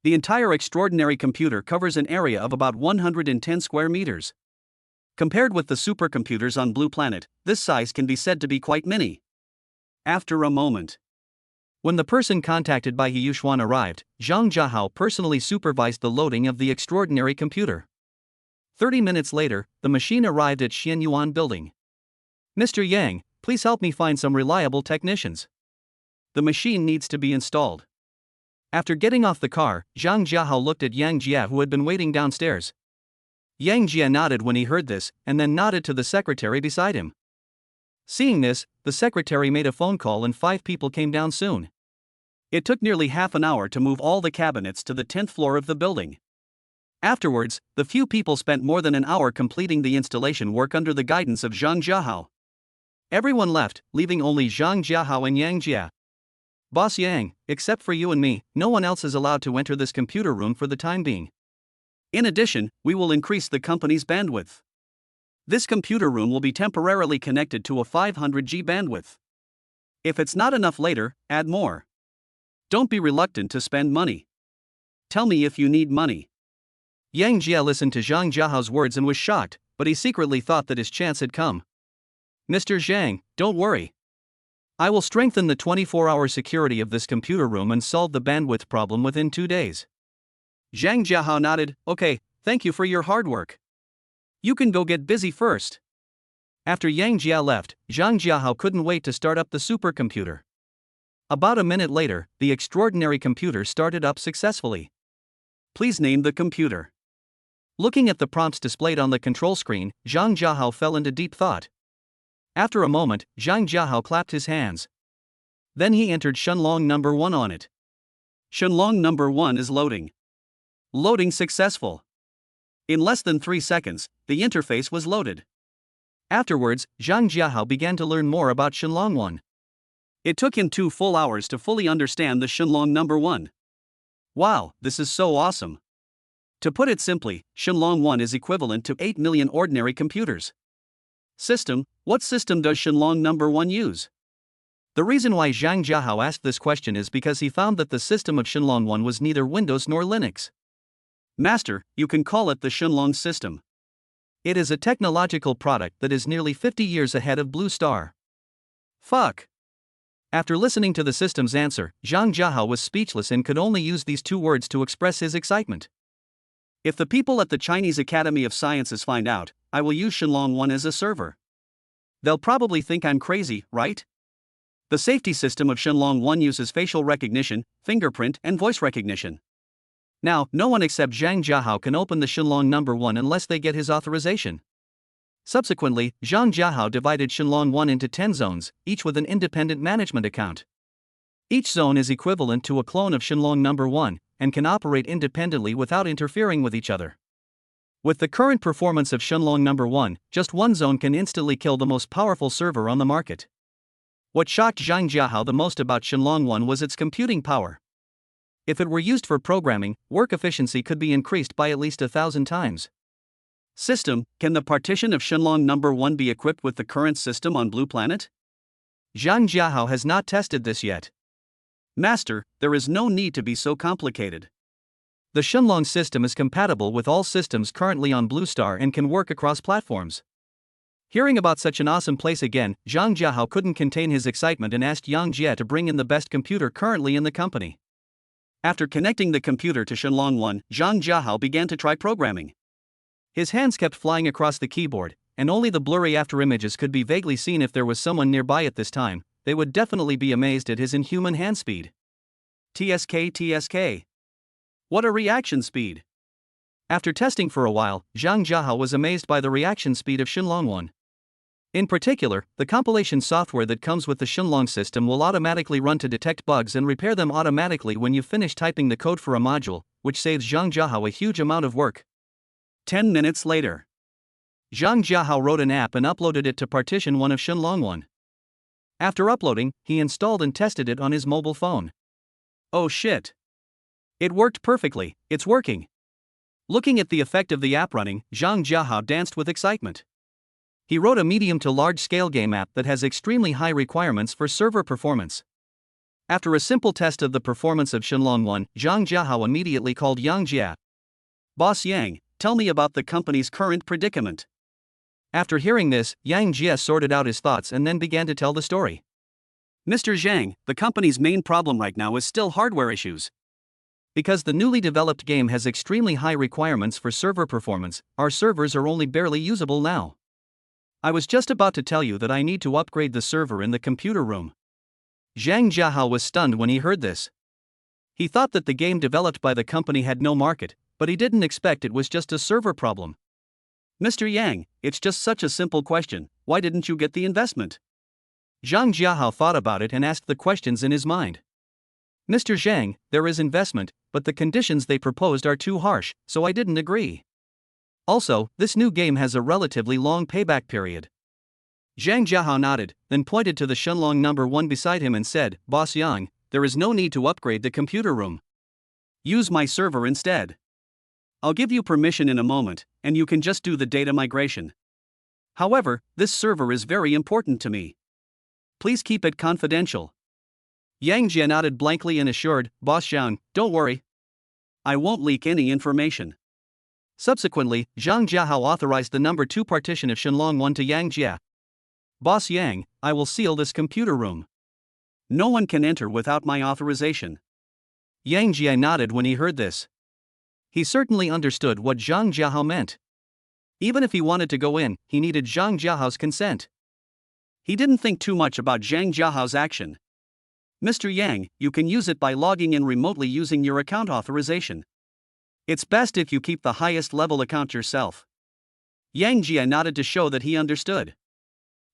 The entire extraordinary computer covers an area of about 110 square meters. Compared with the supercomputers on Blue Planet, this size can be said to be quite mini. After a moment, when the person contacted by He Yuxuan arrived, Zhang Jiahao personally supervised the loading of the extraordinary computer. 30 minutes later, the machine arrived at Xianyuan building. Mr. Yang, please help me find some reliable technicians. The machine needs to be installed. After getting off the car, Zhang Jiahao looked at Yang Jie, who had been waiting downstairs. Yang Jie nodded when he heard this, and then nodded to the secretary beside him. Seeing this, the secretary made a phone call and 5 people came down soon. It took nearly half an hour to move all the cabinets to the 10th floor of the building. Afterwards, the few people spent more than an hour completing the installation work under the guidance of Zhang Jiahao. Everyone left, leaving only Zhang Jiahao and Yang Jie. Boss Yang, except for you and me, no one else is allowed to enter this computer room for the time being. In addition, we will increase the company's bandwidth. This computer room will be temporarily connected to a 500G bandwidth. If it's not enough later, add more. Don't be reluctant to spend money. Tell me if you need money. Yang Jie listened to Zhang Jiahao's words and was shocked, but he secretly thought that his chance had come. Mr. Zhang, don't worry. I will strengthen the 24-hour security of this computer room and solve the bandwidth problem within 2 days. Zhang Jiahao nodded. Okay, thank you for your hard work. You can go get busy first. After Yang Jie left, Zhang Jiahao couldn't wait to start up the supercomputer. About a minute later, the extraordinary computer started up successfully. Please name the computer. Looking at the prompts displayed on the control screen, Zhang Jiahao fell into deep thought. After a moment, Zhang Jiahao clapped his hands. Then he entered Shenlong number 1 on it. Shenlong number 1 is loading. Loading successful. In less than 3 seconds, the interface was loaded. Afterwards, Zhang Jiahao began to learn more about Shenlong 1. It took him 2 full hours to fully understand the Shenlong number 1. Wow, this is so awesome. To put it simply, Shenlong 1 is equivalent to 8 million ordinary computers. System: what system does Shenlong number 1 use? The reason why Zhang Jiahao asked this question is because he found that the system of Shenlong 1 was neither Windows nor Linux. Master, you can call it the Shenlong system. It is a technological product that is nearly 50 years ahead of Blue Star. Fuck. After listening to the system's answer, Zhang Jiahao was speechless and could only use these 2 words to express his excitement. If the people at the Chinese Academy of Sciences find out, I will use Shenlong 1 as a server. They'll probably think I'm crazy, right? The safety system of Shenlong 1 uses facial recognition, fingerprint, and voice recognition. Now, no one except Zhang Jiahao can open the Shenlong number 1 unless they get his authorization. Subsequently, Zhang Jiahao divided Shenlong 1 into 10 zones, each with an independent management account. Each zone is equivalent to a clone of Shenlong number 1, and can operate independently without interfering with each other. With the current performance of Shenlong number 1, just one zone can instantly kill the most powerful server on the market. What shocked Zhang Jiahao the most about Shenlong 1 was its computing power. If it were used for programming, work efficiency could be increased by at least 1,000 times. System: can the partition of Shenlong number 1 be equipped with the current system on Blue Planet? Zhang Jiahao has not tested this yet. Master, there is no need to be so complicated. The Shenlong system is compatible with all systems currently on Blue Star and can work across platforms. Hearing about such an awesome place again, Zhang Jiahao couldn't contain his excitement and asked Yang Jie to bring in the best computer currently in the company. After connecting the computer to Shenlong 1, Zhang Jiahao began to try programming. His hands kept flying across the keyboard, and only the blurry afterimages could be vaguely seen. If there was someone nearby at this time, they would definitely be amazed at his inhuman hand speed. TSK. What a reaction speed! After testing for a while, Zhang Jiahao was amazed by the reaction speed of Shenlong 1. In particular, the compilation software that comes with the Shenlong system will automatically run to detect bugs and repair them automatically when you finish typing the code for a module, which saves Zhang Jiahao a huge amount of work. 10 minutes later, Zhang Jiahao wrote an app and uploaded it to partition 1 of Shenlong 1. After uploading, he installed and tested it on his mobile phone. Oh shit! It worked perfectly, it's working! Looking at the effect of the app running, Zhang Jiahao danced with excitement. He wrote a medium to large scale game app that has extremely high requirements for server performance. After a simple test of the performance of Shenlong 1, Zhang Jiahao immediately called Yang Jia. Boss Yang, tell me about the company's current predicament. After hearing this, Yang Jia sorted out his thoughts and then began to tell the story. Mr. Zhang, the company's main problem right now is still hardware issues. Because the newly developed game has extremely high requirements for server performance, our servers are only barely usable now. I was just about to tell you that I need to upgrade the server in the computer room. Zhang Jiahao was stunned when he heard this. He thought that the game developed by the company had no market, but he didn't expect it was just a server problem. Mr. Yang, it's just such a simple question, why didn't you get the investment? Zhang Jiahao thought about it and asked the questions in his mind. Mr. Zhang, there is investment, but the conditions they proposed are too harsh, so I didn't agree. Also, this new game has a relatively long payback period. Zhang Jiahao nodded, then pointed to the Shenlong number 1 beside him and said, Boss Yang, there is no need to upgrade the computer room. Use my server instead. I'll give you permission in a moment, and you can just do the data migration. However, this server is very important to me. Please keep it confidential. Yang Jia nodded blankly and assured, Boss Zhang, don't worry. I won't leak any information. Subsequently, Zhang Jiahao authorized the number 2 partition of Shenlong 1 to Yang Jia. Boss Yang, I will seal this computer room. No one can enter without my authorization. Yang Jia nodded when he heard this. He certainly understood what Zhang Jiahao meant. Even if he wanted to go in, he needed Zhang Jiahao's consent. He didn't think too much about Zhang Jiahao's action. Mr. Yang, you can use it by logging in remotely using your account authorization. It's best if you keep the highest level account yourself. Yang Jia nodded to show that he understood.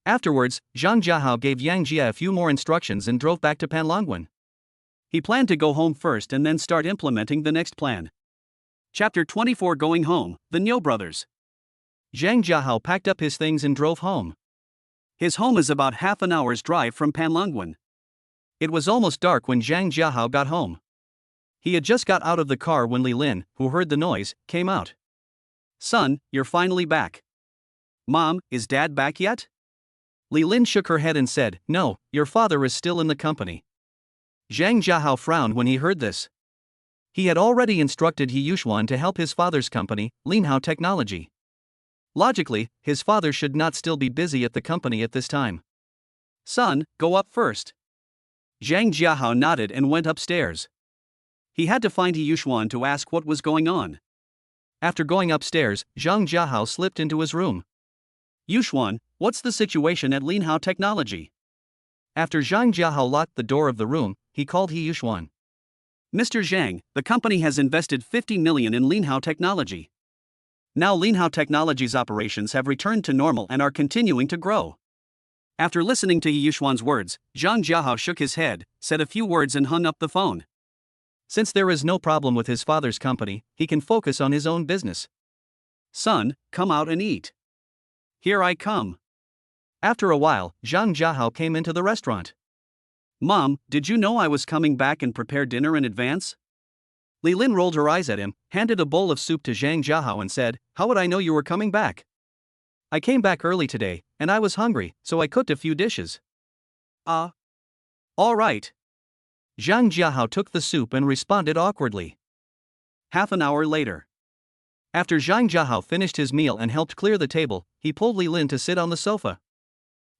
Afterwards, Zhang Jiahao gave Yang Jia a few more instructions and drove back to Panlongwen. He planned to go home first and then start implementing the next plan. Chapter 24 Going Home, The Niu Brothers. Zhang Jiahao packed up his things and drove home. His home is about half an hour's drive from Panlongwen. It was almost dark when Zhang Jiahao got home. He had just got out of the car when Li Lin, who heard the noise, came out. Son, you're finally back. Mom, is Dad back yet? Li Lin shook her head and said, No, your father is still in the company. Zhang Jiahao frowned when he heard this. He had already instructed He Yuxuan to help his father's company, Linhao Technology. Logically, his father should not still be busy at the company at this time. Son, go up first. Zhang Jiahao nodded and went upstairs. He had to find He Yuxuan to ask what was going on. After going upstairs, Zhang Jiahao slipped into his room. Yuxuan, what's the situation at Linhao Technology? After Zhang Jiahao locked the door of the room, he called He Yuxuan. Mr. Zhang, the company has invested 50 million in Linhao Technology. Now Linhao Technology's operations have returned to normal and are continuing to grow. After listening to He Yuxuan's words, Zhang Jiahao shook his head, said a few words and hung up the phone. Since there is no problem with his father's company, he can focus on his own business. Son, come out and eat. Here I come. After a while, Zhang Jiahao came into the restaurant. Mom, did you know I was coming back and prepared dinner in advance? Li Lin rolled her eyes at him, handed a bowl of soup to Zhang Jiahao and said, How would I know you were coming back? I came back early today, and I was hungry, so I cooked a few dishes. All right. Zhang Jiahao took the soup and responded awkwardly. Half an hour later. After Zhang Jiahao finished his meal and helped clear the table, he pulled Li Lin to sit on the sofa.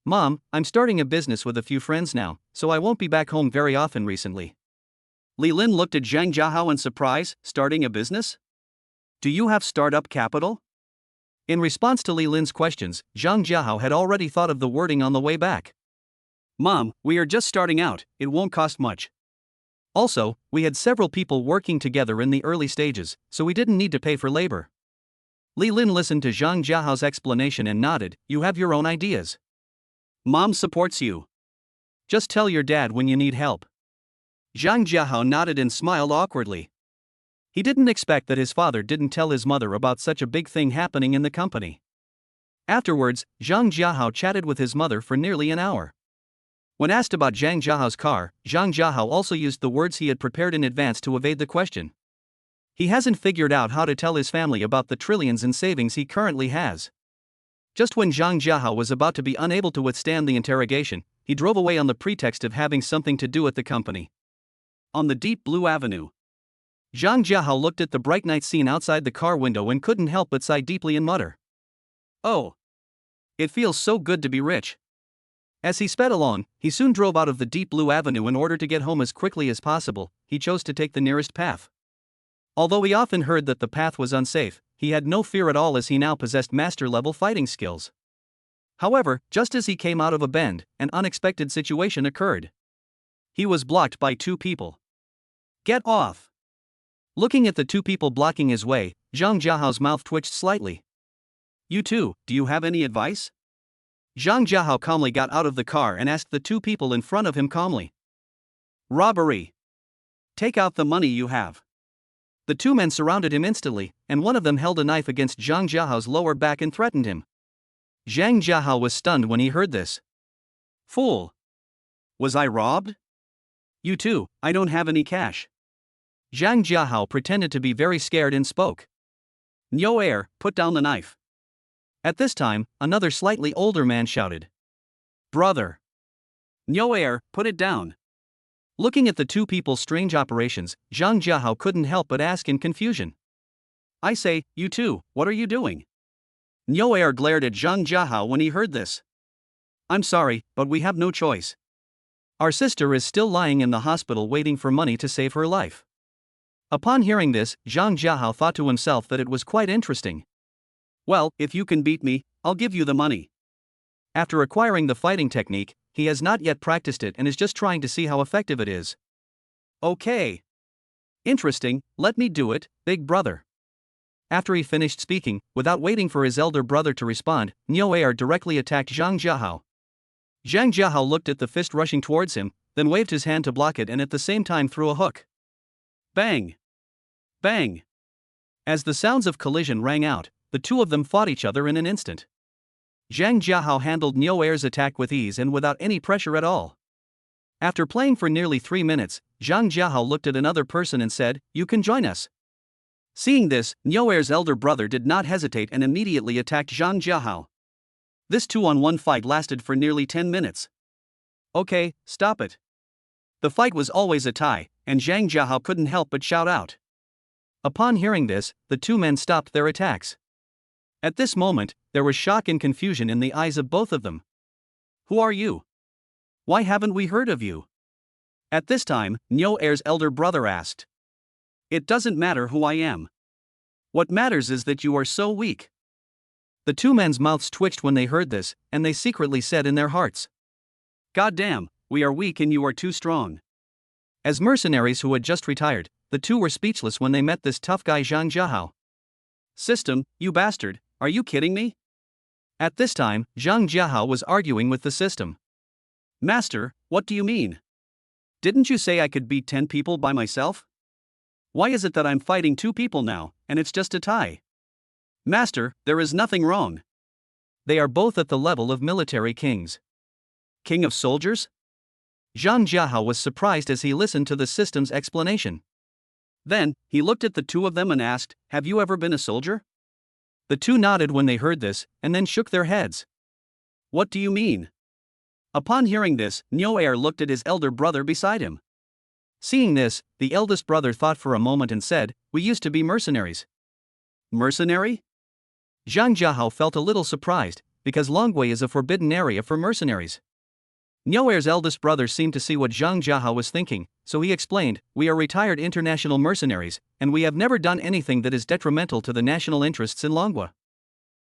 Mom, I'm starting a business with a few friends now, so I won't be back home very often recently. Li Lin looked at Zhang Jiahao in surprise. Starting a business? Do you have startup capital? In response to Li Lin's questions, Zhang Jiahao had already thought of the wording on the way back. Mom, we are just starting out, it won't cost much. Also, we had several people working together in the early stages, so we didn't need to pay for labor. Li Lin listened to Zhang Jiahao's explanation and nodded. You have your own ideas. Mom supports you. Just tell your dad when you need help. Zhang Jiahao nodded and smiled awkwardly. He didn't expect that his father didn't tell his mother about such a big thing happening in the company. Afterwards, Zhang Jiahao chatted with his mother for nearly an hour. When asked about Zhang Jiahao's car, Zhang Jiahao also used the words he had prepared in advance to evade the question. He hasn't figured out how to tell his family about the trillions in savings he currently has. Just when Zhang Jiahao was about to be unable to withstand the interrogation, he drove away on the pretext of having something to do at the company. On the deep blue avenue, Zhang Jiahao looked at the bright night scene outside the car window and couldn't help but sigh deeply and mutter, "Oh, it feels so good to be rich." As he sped along, he soon drove out of the deep blue avenue. In order to get home as quickly as possible, he chose to take the nearest path. Although he often heard that the path was unsafe, he had no fear at all as he now possessed master-level fighting skills. However, just as he came out of a bend, an unexpected situation occurred. He was blocked by two people. "Get off!" Looking at the two people blocking his way, Zhang Jiahao's mouth twitched slightly. "You two, do you have any advice?" Zhang Jiahao calmly got out of the car and asked the two people in front of him calmly. "Robbery. Take out the money you have." The two men surrounded him instantly, and one of them held a knife against Zhang Jiahao's lower back and threatened him. Zhang Jiahao was stunned when he heard this. "Fool! Was I robbed?" "You two, I don't have any cash." Zhang Jiahao pretended to be very scared and spoke. "No air, put down the knife." At this time, another slightly older man shouted, "Brother! No air, put it down." Looking at the two people's strange operations, Zhang Jiahao couldn't help but ask in confusion. "I say, you two, what are you doing?" No air glared at Zhang Jiahao when he heard this. "I'm sorry, but we have no choice. Our sister is still lying in the hospital waiting for money to save her life." Upon hearing this, Zhang Jiahao thought to himself that it was quite interesting. "Well, if you can beat me, I'll give you the money." After acquiring the fighting technique, he has not yet practiced it and is just trying to see how effective it is. "Okay. Interesting, let me do it, big brother." After he finished speaking, without waiting for his elder brother to respond, Niu Air directly attacked Zhang Jiahao. Zhang Jiahao looked at the fist rushing towards him, then waved his hand to block it and at the same time threw a hook. Bang! Bang! As the sounds of collision rang out, the two of them fought each other in an instant. Zhang Jiahao handled Niu Air's attack with ease and without any pressure at all. After playing for nearly 3 minutes, Zhang Jiahao looked at another person and said, "You can join us." Seeing this, Niu Air's elder brother did not hesitate and immediately attacked Zhang Jiahao. This 2-on-1 fight lasted for nearly 10 minutes. "Okay, stop it." The fight was always a tie, and Zhang Jiahao couldn't help but shout out. Upon hearing this, the two men stopped their attacks. At this moment, there was shock and confusion in the eyes of both of them. "Who are you? Why haven't we heard of you?" At this time, Niu Air's elder brother asked. "It doesn't matter who I am. What matters is that you are so weak." The two men's mouths twitched when they heard this, and they secretly said in their hearts, "Goddamn, we are weak and you are too strong." As mercenaries who had just retired, the two were speechless when they met this tough guy Zhang Jiahao. "System, you bastard, are you kidding me?" At this time, Zhang Jiahao was arguing with the system. "Master, what do you mean? Didn't you say I could beat 10 people by myself? Why is it that I'm fighting 2 people now, and it's just a tie? Master, there is nothing wrong." They are both at the level of military kings. "King of soldiers?" Zhang Jiahao was surprised as he listened to the system's explanation. Then, he looked at the two of them and asked, "Have you ever been a soldier?" The two nodded when they heard this, and then shook their heads. "What do you mean?" Upon hearing this, Niu Air looked at his elder brother beside him. Seeing this, the eldest brother thought for a moment and said, "We used to be mercenaries." "Mercenary?" Zhang Jiahao felt a little surprised, because Longwei is a forbidden area for mercenaries. Niu Air's eldest brother seemed to see what Zhang Jiahao was thinking, so he explained, "We are retired international mercenaries, and we have never done anything that is detrimental to the national interests in Longwa."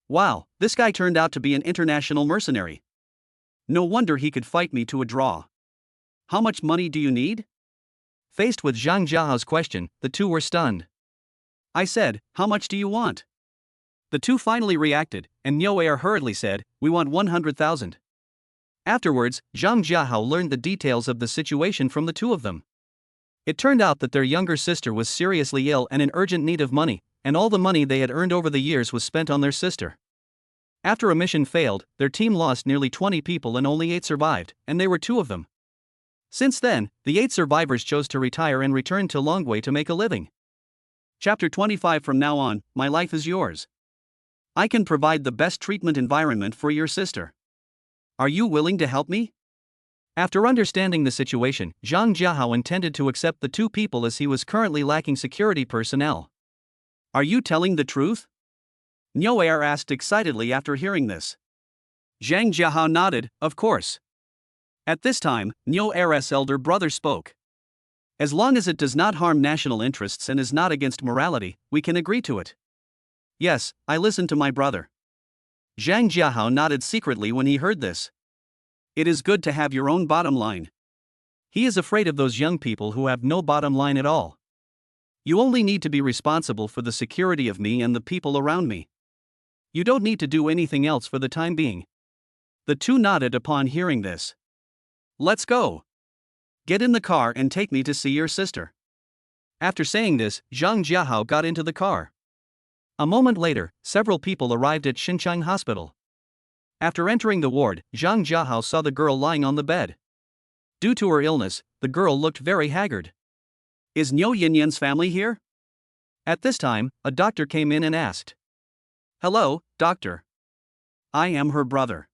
Wow, this guy turned out to be an international mercenary. No wonder he could fight me to a draw. How much money do you need? Faced with Zhang Jiahao's question, the two were stunned. I said, how much do you want? The two finally reacted, and Niu Er hurriedly said, we want 100,000. Afterwards, Zhang Jiahao learned the details of the situation from the two of them. It turned out that their younger sister was seriously ill and in urgent need of money, and all the money they had earned over the years was spent on their sister. After a mission failed, their team lost nearly 20 people and only 8 survived, and they were 2 of them. Since then, the 8 survivors chose to retire and return to Longwei to make a living. Chapter 25. From now on, my life is yours. I can provide the best treatment environment for your sister. Are you willing to help me? After understanding the situation, Zhang Jiahao intended to accept the 2 people as he was currently lacking security personnel. Are you telling the truth? Niu Er asked excitedly after hearing this. Zhang Jiahao nodded, of course. At this time, Niu Er's elder brother spoke. As long as it does not harm national interests and is not against morality, we can agree to it. Yes, I listen to my brother. Zhang Jiahao nodded secretly when he heard this. It is good to have your own bottom line. He is afraid of those young people who have no bottom line at all. You only need to be responsible for the security of me and the people around me. You don't need to do anything else for the time being. The two nodded upon hearing this. Let's go. Get in the car and take me to see your sister. After saying this, Zhang Jiahao got into the car. A moment later, several people arrived at Xinjiang Hospital. After entering the ward, Zhang Jiahao saw the girl lying on the bed. Due to her illness, the girl looked very haggard. Is Niu Yinyan's family here? At this time, a doctor came in and asked. Hello, doctor. I am her brother.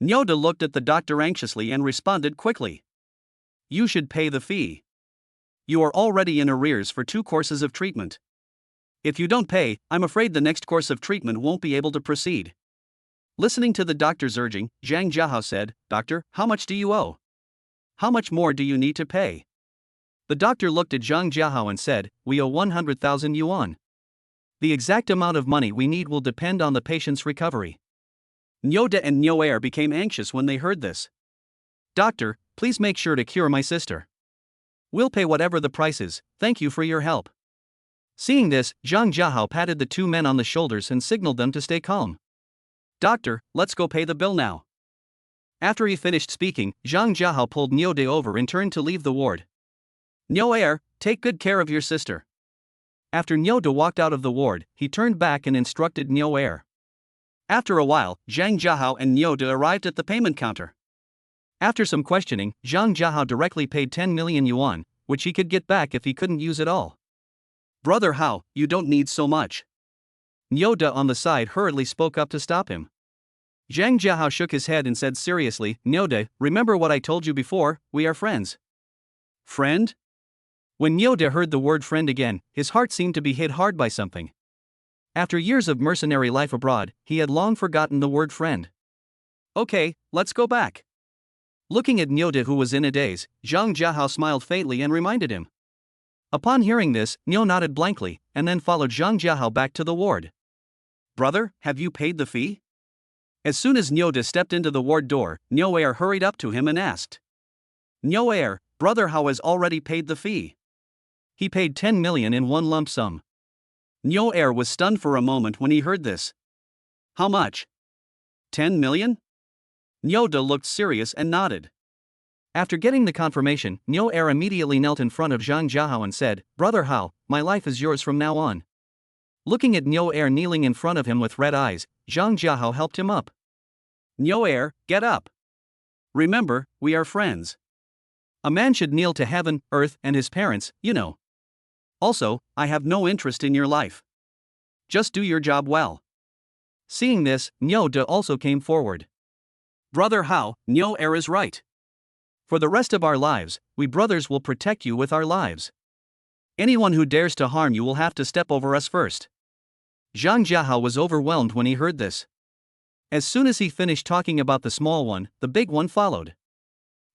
Niu De looked at the doctor anxiously and responded quickly. You should pay the fee. You are already in arrears for 2 courses of treatment. If you don't pay, I'm afraid the next course of treatment won't be able to proceed. Listening to the doctor's urging, Zhang Jiahao said, Doctor, how much do you owe? How much more do you need to pay? The doctor looked at Zhang Jiahao and said, we owe 100,000 yuan. The exact amount of money we need will depend on the patient's recovery. Niu De and Niu Er became anxious when they heard this. Doctor, please make sure to cure my sister. We'll pay whatever the price is, thank you for your help. Seeing this, Zhang Jiahao patted the 2 men on the shoulders and signaled them to stay calm. Doctor, let's go pay the bill now. After he finished speaking, Zhang Jiahao pulled Niu De over and turned to leave the ward. Niu Er, take good care of your sister. After Niu De walked out of the ward, he turned back and instructed Niu Er. After a while, Zhang Jiahao and Niu De arrived at the payment counter. After some questioning, Zhang Jiahao directly paid 10 million yuan, which he could get back if he couldn't use it all. Brother Hao, you don't need so much. Niu De on the side hurriedly spoke up to stop him. Zhang Jiahao shook his head and said seriously, Niu De, remember what I told you before, we are friends. Friend? When Niu De heard the word friend again, his heart seemed to be hit hard by something. After years of mercenary life abroad, he had long forgotten the word friend. Okay, let's go back. Looking at Niu De, who was in a daze, Zhang Jiahao smiled faintly and reminded him. Upon hearing this, Niu nodded blankly, and then followed Zhang Jiahao back to the ward. Brother, have you paid the fee? As soon as Niu De stepped into the ward door, Niu Er hurried up to him and asked. Niu Er, Brother Hao has already paid the fee. He paid 10 million in one lump sum. Niu Er was stunned for a moment when he heard this. How much? 10 million? Niu De looked serious and nodded. After getting the confirmation, Niu Er immediately knelt in front of Zhang Jiahao and said, Brother Hao, my life is yours from now on. Looking at Niu Er kneeling in front of him with red eyes, Zhang Jiahao helped him up. Niu Er, get up. Remember, we are friends. A man should kneel to heaven, earth, and his parents, you know. Also, I have no interest in your life. Just do your job well. Seeing this, Niu De also came forward. Brother Hao, Niu Er is right. For the rest of our lives, we brothers will protect you with our lives. Anyone who dares to harm you will have to step over us first. Zhang Jiahao was overwhelmed when he heard this. As soon as he finished talking about the small one, the big one followed.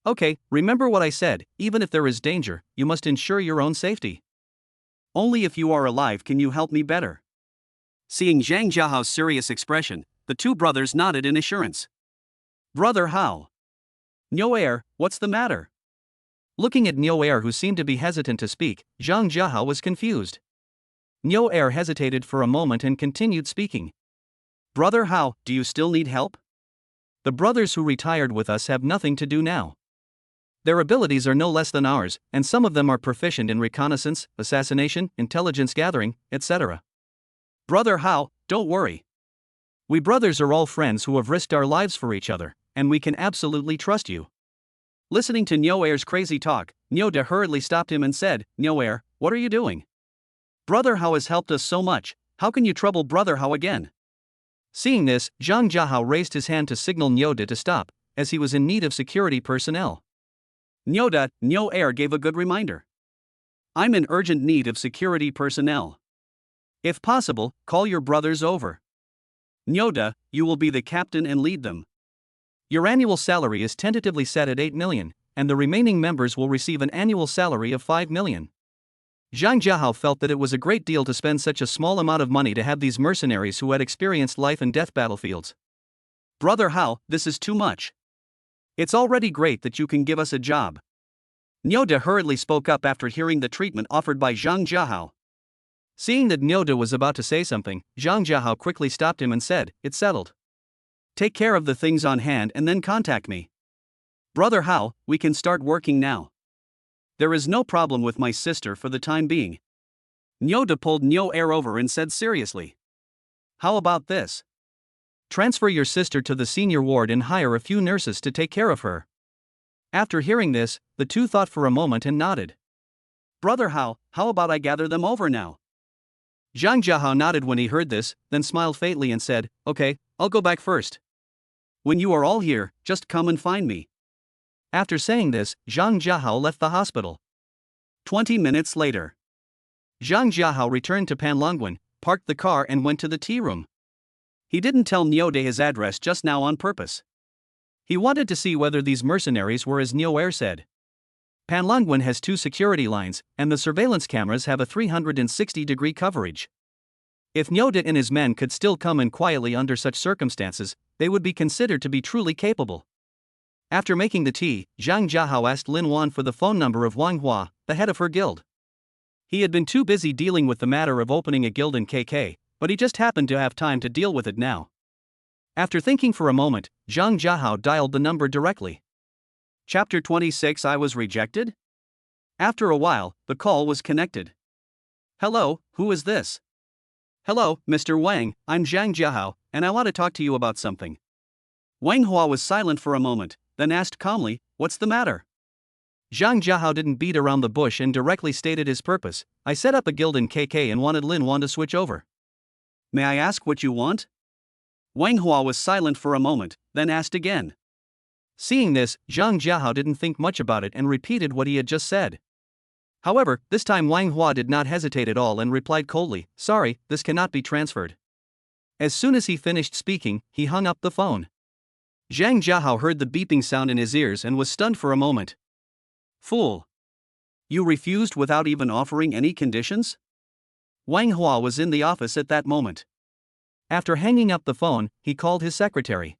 Okay, remember what I said, even if there is danger, you must ensure your own safety. Only if you are alive can you help me better. Seeing Zhang Jiahao's serious expression, the two brothers nodded in assurance. Brother Hao. No air, what's the matter? Looking at No Air, who seemed to be hesitant to speak, Zhang Jiahao was confused. No Air hesitated for a moment and continued speaking. Brother Hao, do you still need help? The brothers who retired with us have nothing to do now. Their abilities are no less than ours, and some of them are proficient in reconnaissance, assassination, intelligence gathering, etc. Brother Hao, don't worry. We brothers are all friends who have risked our lives for each other, and we can absolutely trust you. Listening to No Air's crazy talk, No De hurriedly stopped him and said, No Air, what are you doing? Brother Hao has helped us so much, how can you trouble Brother Hao again? Seeing this, Zhang Jiahao raised his hand to signal No De to stop, as he was in need of security personnel. No Air gave a good reminder. I'm in urgent need of security personnel. If possible, call your brothers over. No, you will be the captain and lead them. Your annual salary is tentatively set at 8 million, and the remaining members will receive an annual salary of 5 million. Zhang Jiahao felt that it was a great deal to spend such a small amount of money to have these mercenaries who had experienced life and death battlefields. Brother Hao, this is too much. It's already great that you can give us a job. Nyoda hurriedly spoke up after hearing the treatment offered by Zhang Jiahao. Seeing that Nyoda was about to say something, Zhang Jiahao quickly stopped him and said, It's settled. Take care of the things on hand and then contact me. Brother Hao, we can start working now. There is no problem with my sister for the time being. Nyoda pulled No Air over and said seriously. How about this? Transfer your sister to the senior ward and hire a few nurses to take care of her. After hearing this, the two thought for a moment and nodded. Brother Hao, how about I gather them over now? Zhang Jiahao nodded when he heard this, then smiled faintly and said, Okay, I'll go back first. When you are all here, just come and find me. After saying this, Zhang Jiahao left the hospital. 20 minutes later. Zhang Jiahao returned to Panlongwen, parked the car and went to the tea room. He didn't tell Niode his address just now on purpose. He wanted to see whether these mercenaries were as Nio Air said. Panlongwen has 2 security lines, and the surveillance cameras have a 360-degree coverage. If Nyoda and his men could still come in quietly under such circumstances, they would be considered to be truly capable. After making the tea, Zhang Jiahao asked Lin Wan for the phone number of Wang Hua, the head of her guild. He had been too busy dealing with the matter of opening a guild in KK, but he just happened to have time to deal with it now. After thinking for a moment, Zhang Jiahao dialed the number directly. Chapter 26 I was rejected? After a while, the call was connected. Hello, who is this? Hello, Mr. Wang, I'm Zhang Jiahao, and I want to talk to you about something. Wang Hua was silent for a moment, then asked calmly, What's the matter? Zhang Jiahao didn't beat around the bush and directly stated his purpose. I set up a guild in KK and wanted Lin Wan to switch over. May I ask what you want? Wang Hua was silent for a moment, then asked again. Seeing this, Zhang Jiahao didn't think much about it and repeated what he had just said. However, this time Wang Hua did not hesitate at all and replied coldly, Sorry, this cannot be transferred. As soon as he finished speaking, he hung up the phone. Zhang Jiahao heard the beeping sound in his ears and was stunned for a moment. Fool! You refused without even offering any conditions? Wang Hua was in the office at that moment. After hanging up the phone, he called his secretary.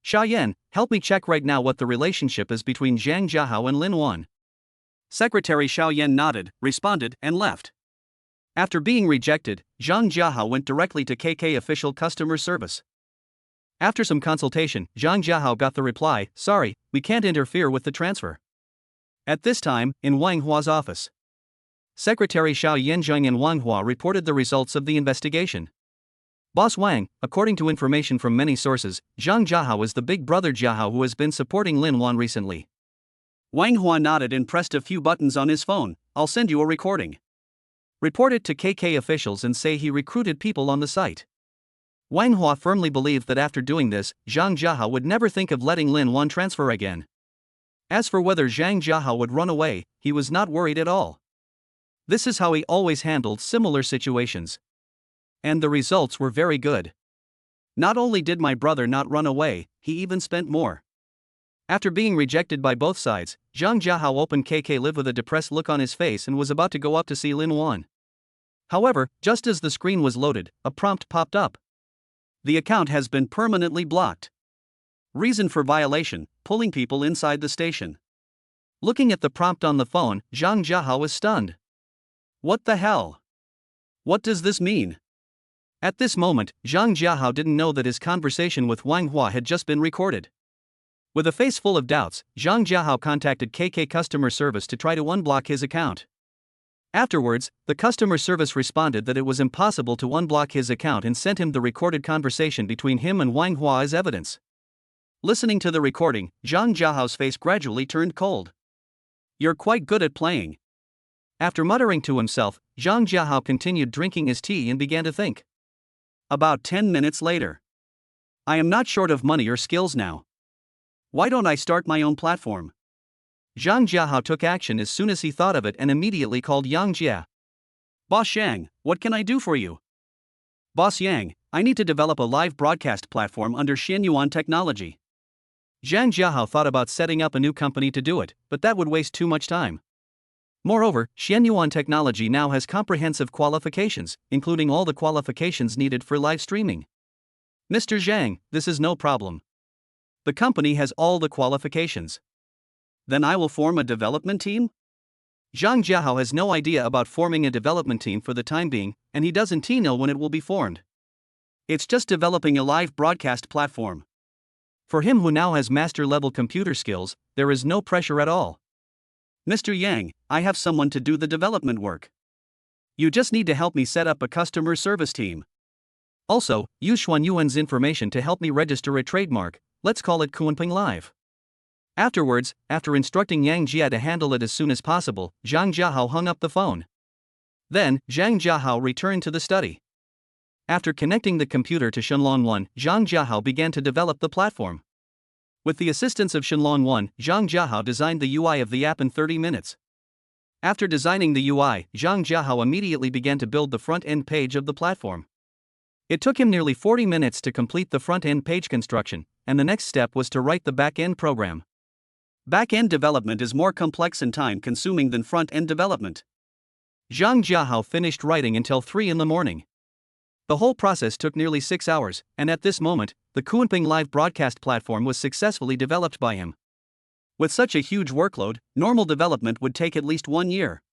Xiaoyan, help me check right now what the relationship is between Zhang Jiahao and Lin Wan. Secretary Xiaoyan nodded, responded, and left. After being rejected, Zhang Jiahao went directly to KK official customer service. After some consultation, Zhang Jiahao got the reply, Sorry, we can't interfere with the transfer. At this time, in Wang Hua's office, Secretary Xiao Yanzheng and Wang Hua reported the results of the investigation. Boss Wang, according to information from many sources, Zhang Jiahao is the big brother Jiahao who has been supporting Lin Wan recently. Wang Hua nodded and pressed a few buttons on his phone. I'll send you a recording. Report it to KK officials and say he recruited people on the site. Wang Hua firmly believed that after doing this, Zhang Jiahao would never think of letting Lin Wan transfer again. As for whether Zhang Jiahao would run away, he was not worried at all. This is how he always handled similar situations. And the results were very good. Not only did my brother not run away, he even spent more. After being rejected by both sides, Zhang Jiahao opened KK Live with a depressed look on his face and was about to go up to see Lin Wan. However, just as the screen was loaded, a prompt popped up. The account has been permanently blocked. Reason for violation: pulling people inside the station. Looking at the prompt on the phone, Zhang Jiahao was stunned. What the hell? What does this mean? At this moment, Zhang Jiahao didn't know that his conversation with Wang Hua had just been recorded. With a face full of doubts, Zhang Jiahao contacted KK customer service to try to unblock his account. Afterwards, the customer service responded that it was impossible to unblock his account and sent him the recorded conversation between him and Wang Hua as evidence. Listening to the recording, Zhang Jiahao's face gradually turned cold. You're quite good at playing. After muttering to himself, Zhang Jiahao continued drinking his tea and began to think. About 10 minutes later. I am not short of money or skills now. Why don't I start my own platform? Zhang Jiahao took action as soon as he thought of it and immediately called Yang Jia. Boss Yang, what can I do for you? Boss Yang, I need to develop a live broadcast platform under Xianyuan technology. Zhang Jiahao thought about setting up a new company to do it, but that would waste too much time. Moreover, Xianyuan technology now has comprehensive qualifications, including all the qualifications needed for live streaming. Mr. Zhang, this is no problem. The company has all the qualifications. Then I will form a development team? Zhang Jiahao has no idea about forming a development team for the time being, and he doesn't know when it will be formed. It's just developing a live broadcast platform. For him who now has master-level computer skills, there is no pressure at all. Mr. Yang, I have someone to do the development work. You just need to help me set up a customer service team. Also, use Xuan Yuan's information to help me register a trademark, let's call it Kunping Live. Afterwards, after instructing Yang Jia to handle it as soon as possible, Zhang Jiahao hung up the phone. Then, Zhang Jiahao returned to the study. After connecting the computer to Shenlong 1, Zhang Jiahao began to develop the platform. With the assistance of Shenlong 1, Zhang Jiahao designed the UI of the app in 30 minutes. After designing the UI, Zhang Jiahao immediately began to build the front-end page of the platform. It took him nearly 40 minutes to complete the front-end page construction, and the next step was to write the back-end program. Back-end development is more complex and time-consuming than front-end development. Zhang Jiahao finished writing until 3 in the morning. The whole process took nearly 6 hours, and at this moment, the Kunping Live broadcast platform was successfully developed by him. With such a huge workload, normal development would take at least 1 year.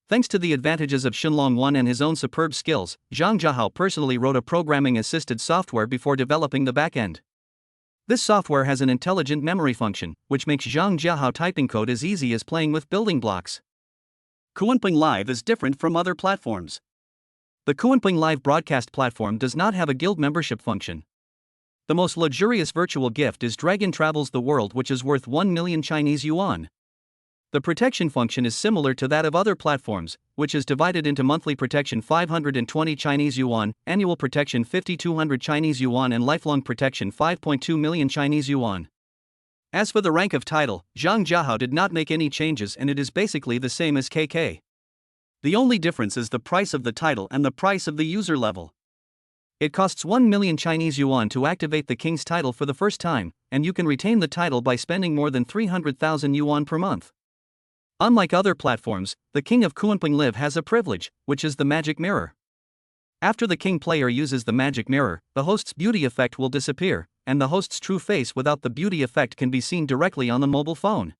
Thanks to the advantages of Shenlong 1 and his own superb skills, Zhang Jiahao personally wrote a programming-assisted software before developing the back-end. This software has an intelligent memory function, which makes Zhang Jiahao typing code as easy as playing with building blocks. Kunping Live is different from other platforms. The Kunping Live broadcast platform does not have a guild membership function. The most luxurious virtual gift is Dragon Travels the World, which is worth 1 million Chinese yuan. The protection function is similar to that of other platforms, which is divided into monthly protection 520 Chinese yuan, annual protection 5,200 Chinese yuan, and lifelong protection 5.2 million Chinese yuan. As for the rank of title, Zhang Jiahao did not make any changes, and it is basically the same as KK. The only difference is the price of the title and the price of the user level. It costs 1 million Chinese yuan to activate the king's title for the first time, and you can retain the title by spending more than 300,000 yuan per month. Unlike other platforms, the king of Kunping Live has a privilege, which is the magic mirror. After the king player uses the magic mirror, the host's beauty effect will disappear, and the host's true face without the beauty effect can be seen directly on the mobile phone.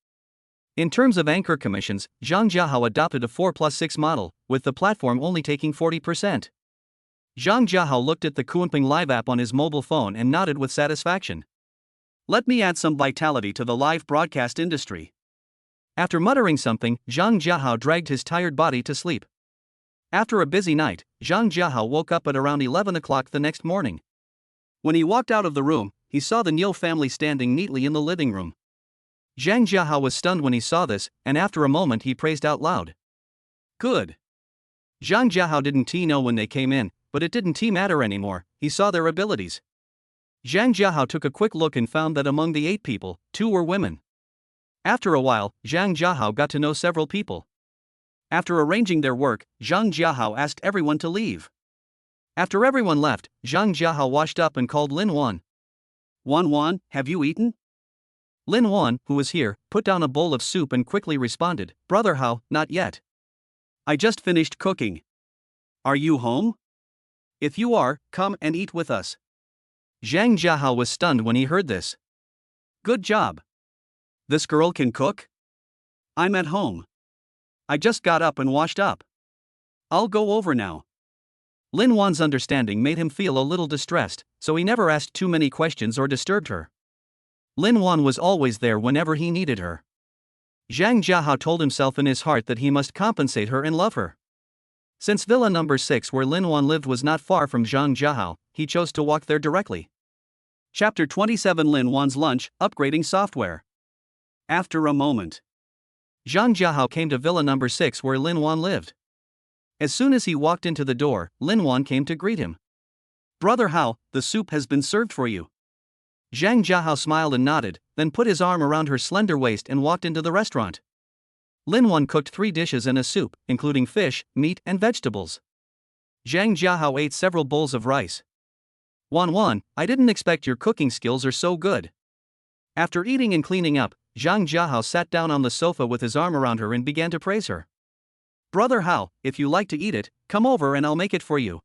In terms of anchor commissions, Zhang Jiahao adopted a 4+6 model, with the platform only taking 40%. Zhang Jiahao looked at the Kunping Live app on his mobile phone and nodded with satisfaction. Let me add some vitality to the live broadcast industry. After muttering something, Zhang Jiahao dragged his tired body to sleep. After a busy night, Zhang Jiahao woke up at around 11 o'clock the next morning. When he walked out of the room, he saw the Niu family standing neatly in the living room. Zhang Jiahao was stunned when he saw this, and after a moment he praised out loud. Good. Zhang Jiahao didn't know when they came in, but it didn't matter anymore, he saw their abilities. Zhang Jiahao took a quick look and found that among the 8 people, 2 were women. After a while, Zhang Jiahao got to know several people. After arranging their work, Zhang Jiahao asked everyone to leave. After everyone left, Zhang Jiahao washed up and called Lin Wan. Wan, have you eaten? Lin Wan, who was here, put down a bowl of soup and quickly responded, "Brother How, not yet. I just finished cooking. Are you home? If you are, come and eat with us." Zhang Jiahao was stunned when he heard this. Good job. This girl can cook? I'm at home. I just got up and washed up. I'll go over now. Lin Wan's understanding made him feel a little distressed, so he never asked too many questions or disturbed her. Lin Wan was always there whenever he needed her. Zhang Jiahao told himself in his heart that he must compensate her and love her. Since Villa number 6 where Lin Wan lived was not far from Zhang Jiahao, he chose to walk there directly. Chapter 27 Lin Wan's lunch, upgrading software. After a moment, Zhang Jiahao came to Villa number 6 where Lin Wan lived. As soon as he walked into the door, Lin Wan came to greet him. Brother How, the soup has been served for you. Zhang Jiahao smiled and nodded, then put his arm around her slender waist and walked into the restaurant. Lin Wan cooked 3 dishes and a soup, including fish, meat, and vegetables. Zhang Jiahao ate several bowls of rice. Wan, I didn't expect your cooking skills are so good. After eating and cleaning up, Zhang Jiahao sat down on the sofa with his arm around her and began to praise her. Brother How, if you like to eat it, come over and I'll make it for you.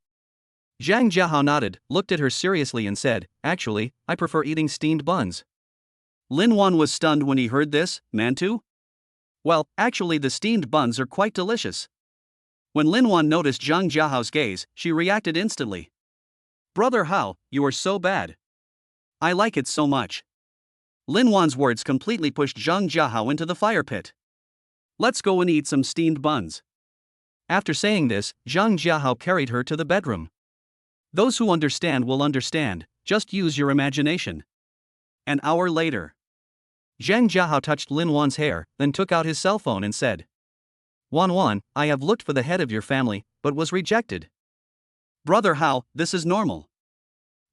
Zhang Jiahao nodded, looked at her seriously and said, "Actually, I prefer eating steamed buns." Lin Wan was stunned when he heard this. Mantu? Well, actually the steamed buns are quite delicious. When Lin Wan noticed Zhang Jiahao's gaze, she reacted instantly. Brother How, you are so bad. I like it so much. Lin Wan's words completely pushed Zhang Jiahao into the fire pit. Let's go and eat some steamed buns. After saying this, Zhang Jiahao carried her to the bedroom. Those who understand will understand, just use your imagination. An hour later, Zhang Jiahao touched Lin Wan's hair, then took out his cell phone and said, Wan, I have looked for the head of your family, but was rejected. Brother How, this is normal.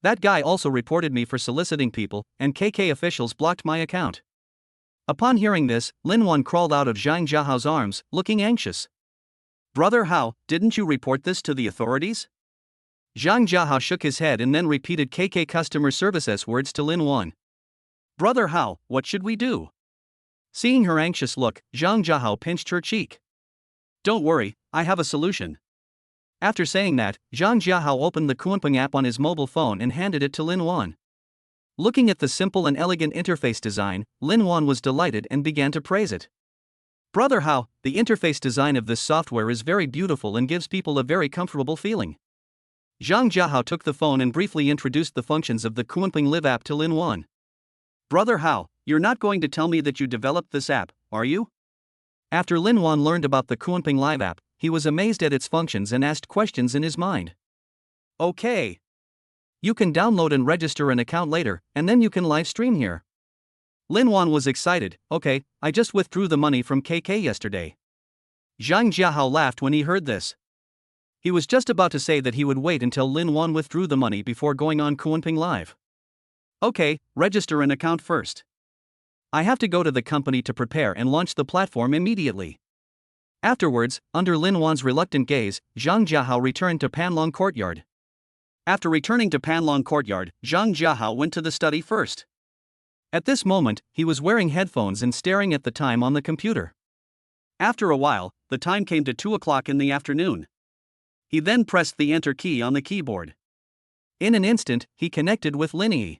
That guy also reported me for soliciting people, and KK officials blocked my account. Upon hearing this, Lin Wan crawled out of Zhang Jiahao's arms, looking anxious. Brother How, didn't you report this to the authorities? Zhang Jiahao shook his head and then repeated KK customer service's words to Lin Wan. Brother How, what should we do? Seeing her anxious look, Zhang Jiahao pinched her cheek. Don't worry, I have a solution. After saying that, Zhang Jiahao opened the Kunpeng app on his mobile phone and handed it to Lin Wan. Looking at the simple and elegant interface design, Lin Wan was delighted and began to praise it. Brother How, the interface design of this software is very beautiful and gives people a very comfortable feeling. Zhang Jiahao took the phone and briefly introduced the functions of the Kunpeng Live app to Lin Wan. Brother How, you're not going to tell me that you developed this app, are you? After Lin Wan learned about the Kunpeng Live app, he was amazed at its functions and asked questions in his mind. Okay. You can download and register an account later, and then you can live stream here. Lin Wan was excited. Okay, I just withdrew the money from KK yesterday. Zhang Jiahao laughed when he heard this. He was just about to say that he would wait until Lin Wan withdrew the money before going on Kunpeng Live. Okay, register an account first. I have to go to the company to prepare and launch the platform immediately. Afterwards, under Lin Wan's reluctant gaze, Zhang Jiahao returned to Panlong Courtyard. After returning to Panlong Courtyard, Zhang Jiahao went to the study first. At this moment, he was wearing headphones and staring at the time on the computer. After a while, the time came to 2 o'clock in the afternoon. He then pressed the enter key on the keyboard. In an instant, he connected with Linnie.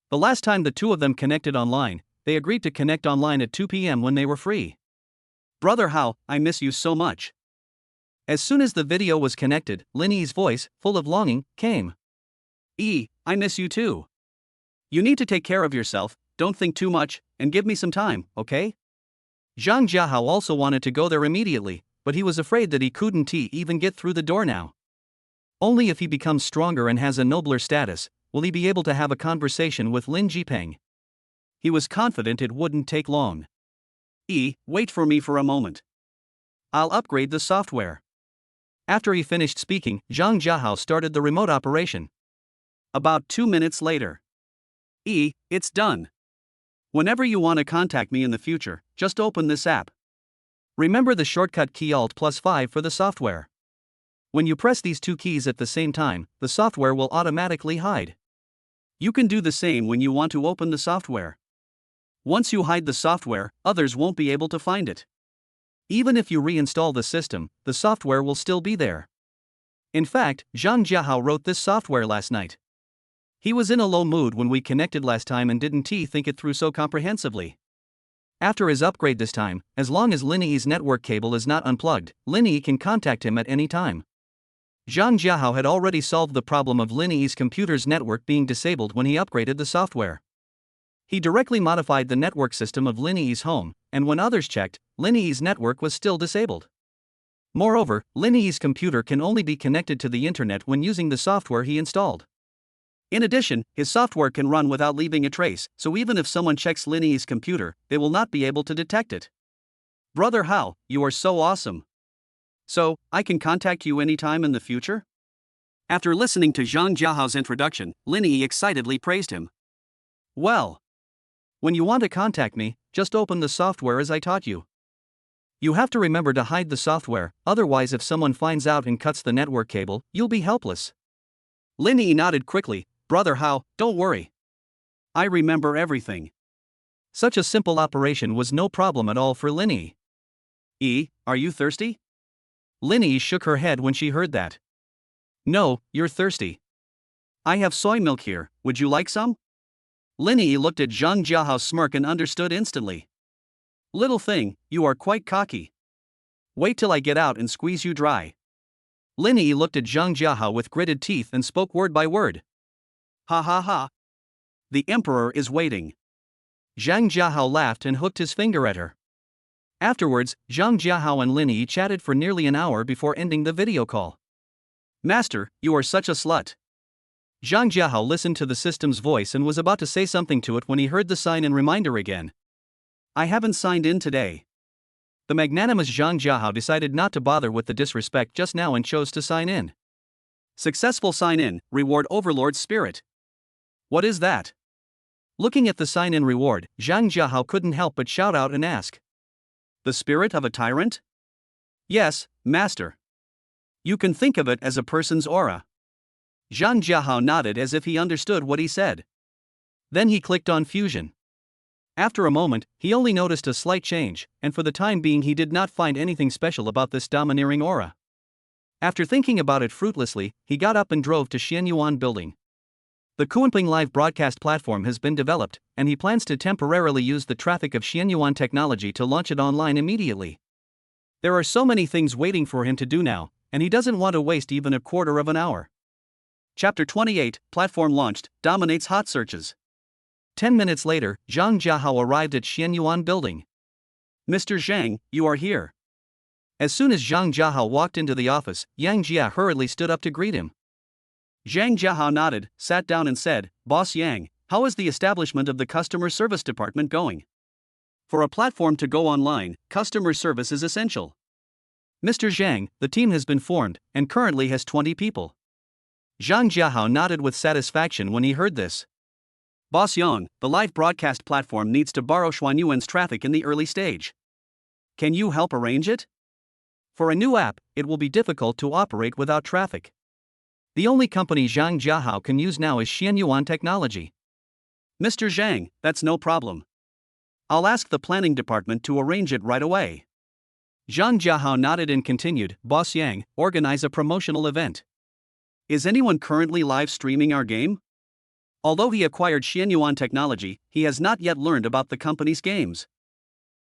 The last time the two of them connected online, they agreed to connect online at 2 p.m. when they were free. Brother How, I miss you so much. As soon as the video was connected, Linnie's voice, full of longing, came. I miss you too. You need to take care of yourself, don't think too much, and give me some time, okay? Zhang Jiahao also wanted to go there immediately, but he was afraid that he couldn't even get through the door now. Only if he becomes stronger and has a nobler status, will he be able to have a conversation with Lin Jipeng. He was confident it wouldn't take long. Wait for me for a moment. I'll upgrade the software. After he finished speaking, Zhang Jiahao started the remote operation. About 2 minutes later. It's done. Whenever you want to contact me in the future, just open this app. Remember the shortcut key Alt+5 for the software. When you press these two keys at the same time, the software will automatically hide. You can do the same when you want to open the software. Once you hide the software, others won't be able to find it. Even if you reinstall the system, the software will still be there. In fact, Zhang Jiahao wrote this software last night. He was in a low mood when we connected last time and didn't think it through so comprehensively. After his upgrade this time, as long as Linnie's network cable is not unplugged, Linnie can contact him at any time. Zhang Jiahao had already solved the problem of Linnie's computer's network being disabled when he upgraded the software. He directly modified the network system of Linnie's home, and when others checked, Linnie's network was still disabled. Moreover, Linnie's computer can only be connected to the internet when using the software he installed. In addition, his software can run without leaving a trace, so even if someone checks Linnie's computer, they will not be able to detect it. Brother Hao, you are so awesome. So, I can contact you anytime in the future? After listening to Zhang Jiahao's introduction, Linnie excitedly praised him. Well, when you want to contact me, just open the software as I taught you. You have to remember to hide the software, otherwise if someone finds out and cuts the network cable, you'll be helpless. Linnie nodded quickly. Brother Hao, don't worry. I remember everything. Such a simple operation was no problem at all for Linnie. Are you thirsty? Linnie shook her head when she heard that. No, you're thirsty. I have soy milk here, would you like some? Linnie looked at Zhang Jiahao's smirk and understood instantly. Little thing, you are quite cocky. Wait till I get out and squeeze you dry. Linnie looked at Zhang Jiahao with gritted teeth and spoke word by word. Ha ha ha. The emperor is waiting. Zhang Jiahao laughed and hooked his finger at her. Afterwards, Zhang Jiahao and Linnie chatted for nearly an hour before ending the video call. Master, you are such a slut. Zhang Jiahao listened to the system's voice and was about to say something to it when he heard the sign-in reminder again. I haven't signed in today. The magnanimous Zhang Jiahao decided not to bother with the disrespect just now and chose to sign in. Successful sign-in, reward Overlord's spirit. What is that? Looking at the sign-in reward, Zhang Jiahao couldn't help but shout out and ask. The spirit of a tyrant? Yes, master. You can think of it as a person's aura. Zhang Jiahao nodded as if he understood what he said. Then he clicked on fusion. After a moment, he only noticed a slight change, and for the time being he did not find anything special about this domineering aura. After thinking about it fruitlessly, he got up and drove to Xianyuan building. The Kunping live broadcast platform has been developed, and he plans to temporarily use the traffic of Xianyuan technology to launch it online immediately. There are so many things waiting for him to do now, and he doesn't want to waste even a quarter of an hour. Chapter 28, Platform Launched, Dominates Hot Searches. 10 minutes later, Zhang Jiahao arrived at Xianyuan building. Mr. Zhang, you are here. As soon as Zhang Jiahao walked into the office, Yang Jia hurriedly stood up to greet him. Zhang Jiahao nodded, sat down and said, Boss Yang, how is the establishment of the customer service department going? For a platform to go online, customer service is essential. Mr. Zhang, the team has been formed, and currently has 20 people. Zhang Jiahao nodded with satisfaction when he heard this. Boss Yang, the live broadcast platform needs to borrow Xuanyuan's traffic in the early stage. Can you help arrange it? For a new app, it will be difficult to operate without traffic. The only company Zhang Jiahao can use now is Xianyuan Technology. Mr. Zhang, that's no problem. I'll ask the planning department to arrange it right away. Zhang Jiahao nodded and continued, Boss Yang, organize a promotional event. Is anyone currently live streaming our game? Although he acquired Xianyuan Technology, he has not yet learned about the company's games.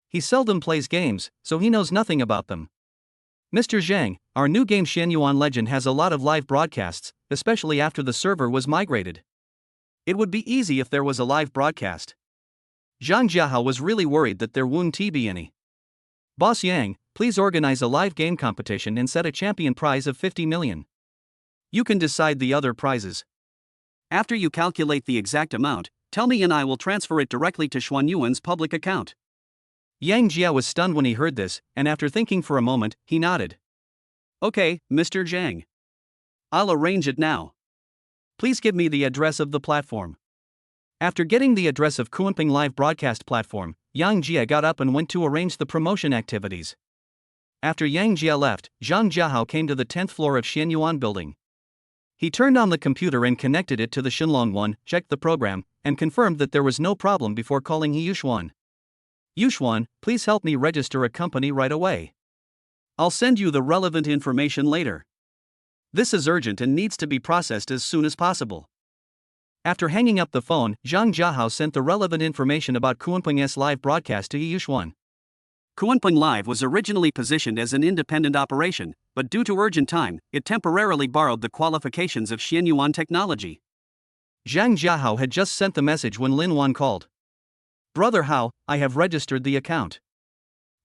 He seldom plays games, so he knows nothing about them. Mr. Zhang, our new game Xianyuan Legend has a lot of live broadcasts, especially after the server was migrated. It would be easy if there was a live broadcast. Zhang Jiahao was really worried that there wouldn't be any. Boss Yang, please organize a live game competition and set a champion prize of 50 million. You can decide the other prizes. After you calculate the exact amount, tell me and I will transfer it directly to Xuanyuan's public account. Yang Jia was stunned when he heard this, and after thinking for a moment, he nodded. Okay, Mr. Zhang. I'll arrange it now. Please give me the address of the platform. After getting the address of Kunping live broadcast platform, Yang Jia got up and went to arrange the promotion activities. After Yang Jia left, Zhang Jiahao came to the 10th floor of Xianyuan building. He turned on the computer and connected it to the Shenlong one, checked the program, and confirmed that there was no problem before calling He Yuxuan. Yuxuan, please help me register a company right away. I'll send you the relevant information later. This is urgent and needs to be processed as soon as possible. After hanging up the phone, Zhang Jiahao sent the relevant information about Kunpeng's live broadcast to He Yuxuan. Kunpeng Live was originally positioned as an independent operation, but due to urgent time, it temporarily borrowed the qualifications of Xianyuan technology. Zhang Jiahao had just sent the message when Lin Wan called. Brother Hao, I have registered the account.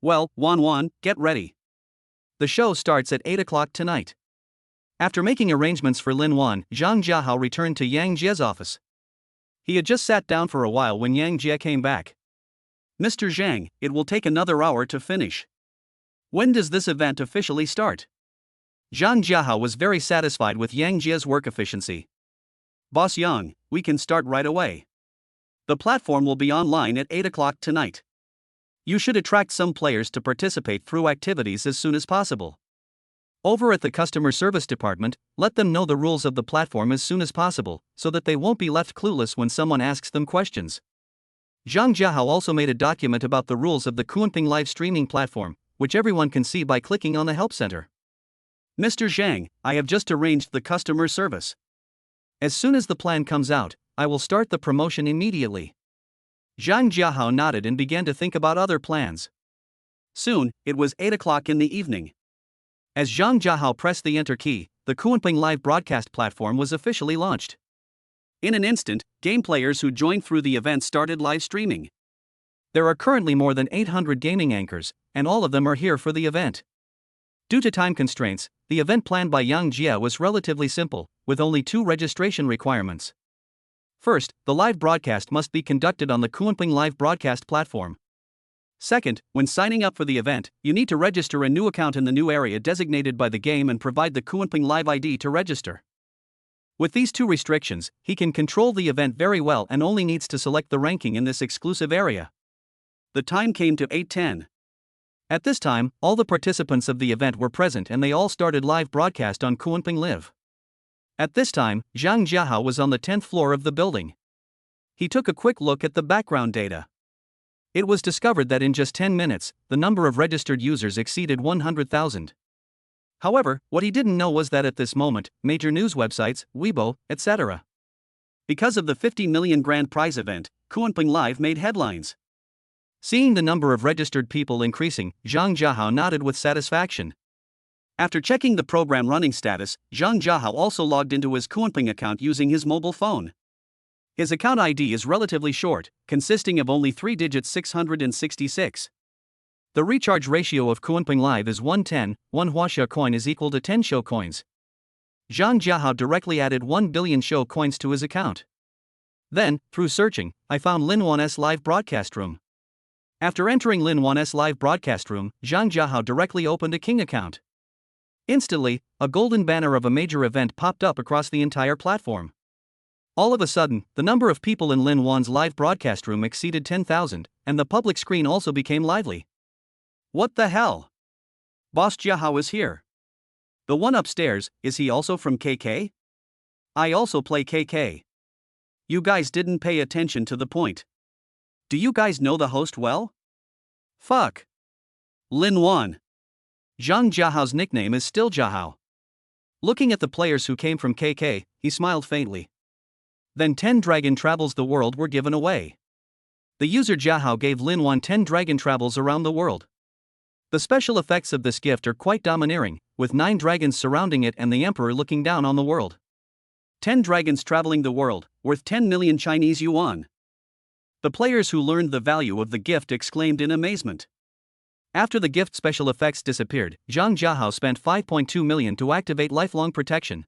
Well, Wan, get ready. The show starts at 8 o'clock tonight. After making arrangements for Lin Wan, Zhang Jiahao returned to Yang Jie's office. He had just sat down for a while when Yang Jie came back. Mr. Zhang, it will take another hour to finish. When does this event officially start? Zhang Jiahao was very satisfied with Yang Jie's work efficiency. Boss Yang, we can start right away. The platform will be online at 8 o'clock tonight. You should attract some players to participate through activities as soon as possible. Over at the customer service department, let them know the rules of the platform as soon as possible, so that they won't be left clueless when someone asks them questions. Zhang Jiahao also made a document about the rules of the Kunpeng live streaming platform, which everyone can see by clicking on the help center. Mr. Zhang, I have just arranged the customer service. As soon as the plan comes out, I will start the promotion immediately. Zhang Jiahao nodded and began to think about other plans. Soon, it was 8 o'clock in the evening. As Zhang Jiahao pressed the enter key, the Kunpeng live broadcast platform was officially launched. In an instant, game players who joined through the event started live streaming. There are currently more than 800 gaming anchors, and all of them are here for the event. Due to time constraints, the event planned by Yang Jie was relatively simple, with only 2 registration requirements. First, the live broadcast must be conducted on the Kunpeng live broadcast platform. Second, when signing up for the event, you need to register a new account in the new area designated by the game and provide the Kunpeng Live ID to register. With these 2 restrictions, he can control the event very well and only needs to select the ranking in this exclusive area. The time came to 8:10. At this time, all the participants of the event were present and they all started live broadcast on Kunpeng Live. At this time, Zhang Jiahao was on the 10th floor of the building. He took a quick look at the background data. It was discovered that in just 10 minutes, the number of registered users exceeded 100,000. However, what he didn't know was that at this moment, major news websites, Weibo, etc. Because of the 50 million grand prize event, Kunpeng Live made headlines. Seeing the number of registered people increasing, Zhang Jiahao nodded with satisfaction. After checking the program running status, Zhang Jiahao also logged into his Kunpeng account using his mobile phone. His account ID is relatively short, consisting of only 3 digits 666. The recharge ratio of Kunpeng Live is 110, 1 Huaxia coin is equal to 10 show coins. Zhang Jiahao directly added 1 billion show coins to his account. Then, through searching, I found Lin Wan's live broadcast room. After entering Lin Wan's live broadcast room, Zhang Jiahao directly opened a King account. Instantly, a golden banner of a major event popped up across the entire platform. All of a sudden, the number of people in Lin Wan's live broadcast room exceeded 10,000, and the public screen also became lively. What the hell? Boss Jiahao is here. The one upstairs, is he also from KK? I also play KK. You guys didn't pay attention to the point. Do you guys know the host well? Fuck. Lin Wan. Zhang Jiahao's nickname is still Jiahao. Looking at the players who came from KK, he smiled faintly. Then 10 Dragon Travels the world were given away. The user Jiahao gave Lin Wan 10 Dragon Travels around the world. The special effects of this gift are quite domineering, with 9 dragons surrounding it and the emperor looking down on the world. 10 dragons traveling the world, worth 10 million Chinese yuan. The players who learned the value of the gift exclaimed in amazement. After the gift special effects disappeared, Zhang Jiahao spent 5.2 million to activate lifelong protection.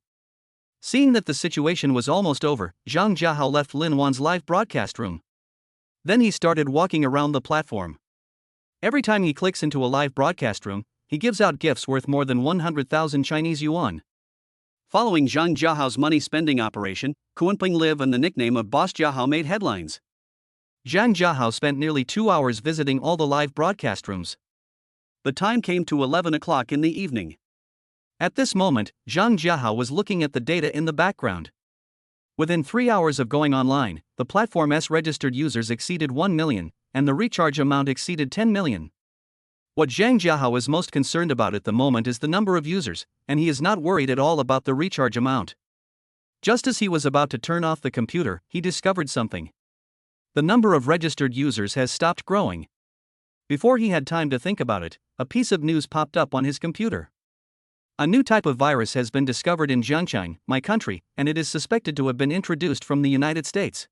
Seeing that the situation was almost over, Zhang Jiahao left Lin Wan's live broadcast room. Then he started walking around the platform. Every time he clicks into a live broadcast room, he gives out gifts worth more than 100,000 Chinese yuan. Following Zhang Jiahao's money spending operation, Kunpeng Live and the nickname of Boss Jiahao made headlines. Zhang Jiahao spent nearly 2 hours visiting all the live broadcast rooms. The time came to 11 o'clock in the evening. At this moment, Zhang Jiahao was looking at the data in the background. Within 3 hours of going online, the platform's registered users exceeded 1 million, and the recharge amount exceeded 10 million. What Zhang Jiahao is most concerned about at the moment is the number of users, and he is not worried at all about the recharge amount. Just as he was about to turn off the computer, he discovered something. The number of registered users has stopped growing. Before he had time to think about it, a piece of news popped up on his computer. A new type of virus has been discovered in Jiangchang, my country, and it is suspected to have been introduced from the United States.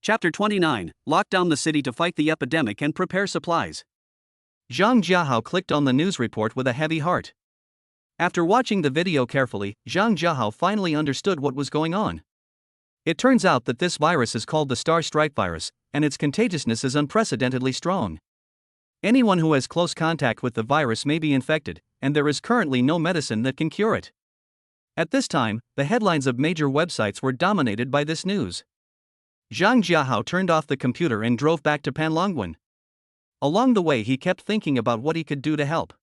Chapter 29, Lock down the city to fight the epidemic and prepare supplies. Zhang Jiahao clicked on the news report with a heavy heart. After watching the video carefully, Zhang Jiahao finally understood what was going on. It turns out that this virus is called the Star Stripe virus, and its contagiousness is unprecedentedly strong. Anyone who has close contact with the virus may be infected, and there is currently no medicine that can cure it. At this time, the headlines of major websites were dominated by this news. Zhang Jiahao turned off the computer and drove back to Panlongwen. Along the way, he kept thinking about what he could do to help.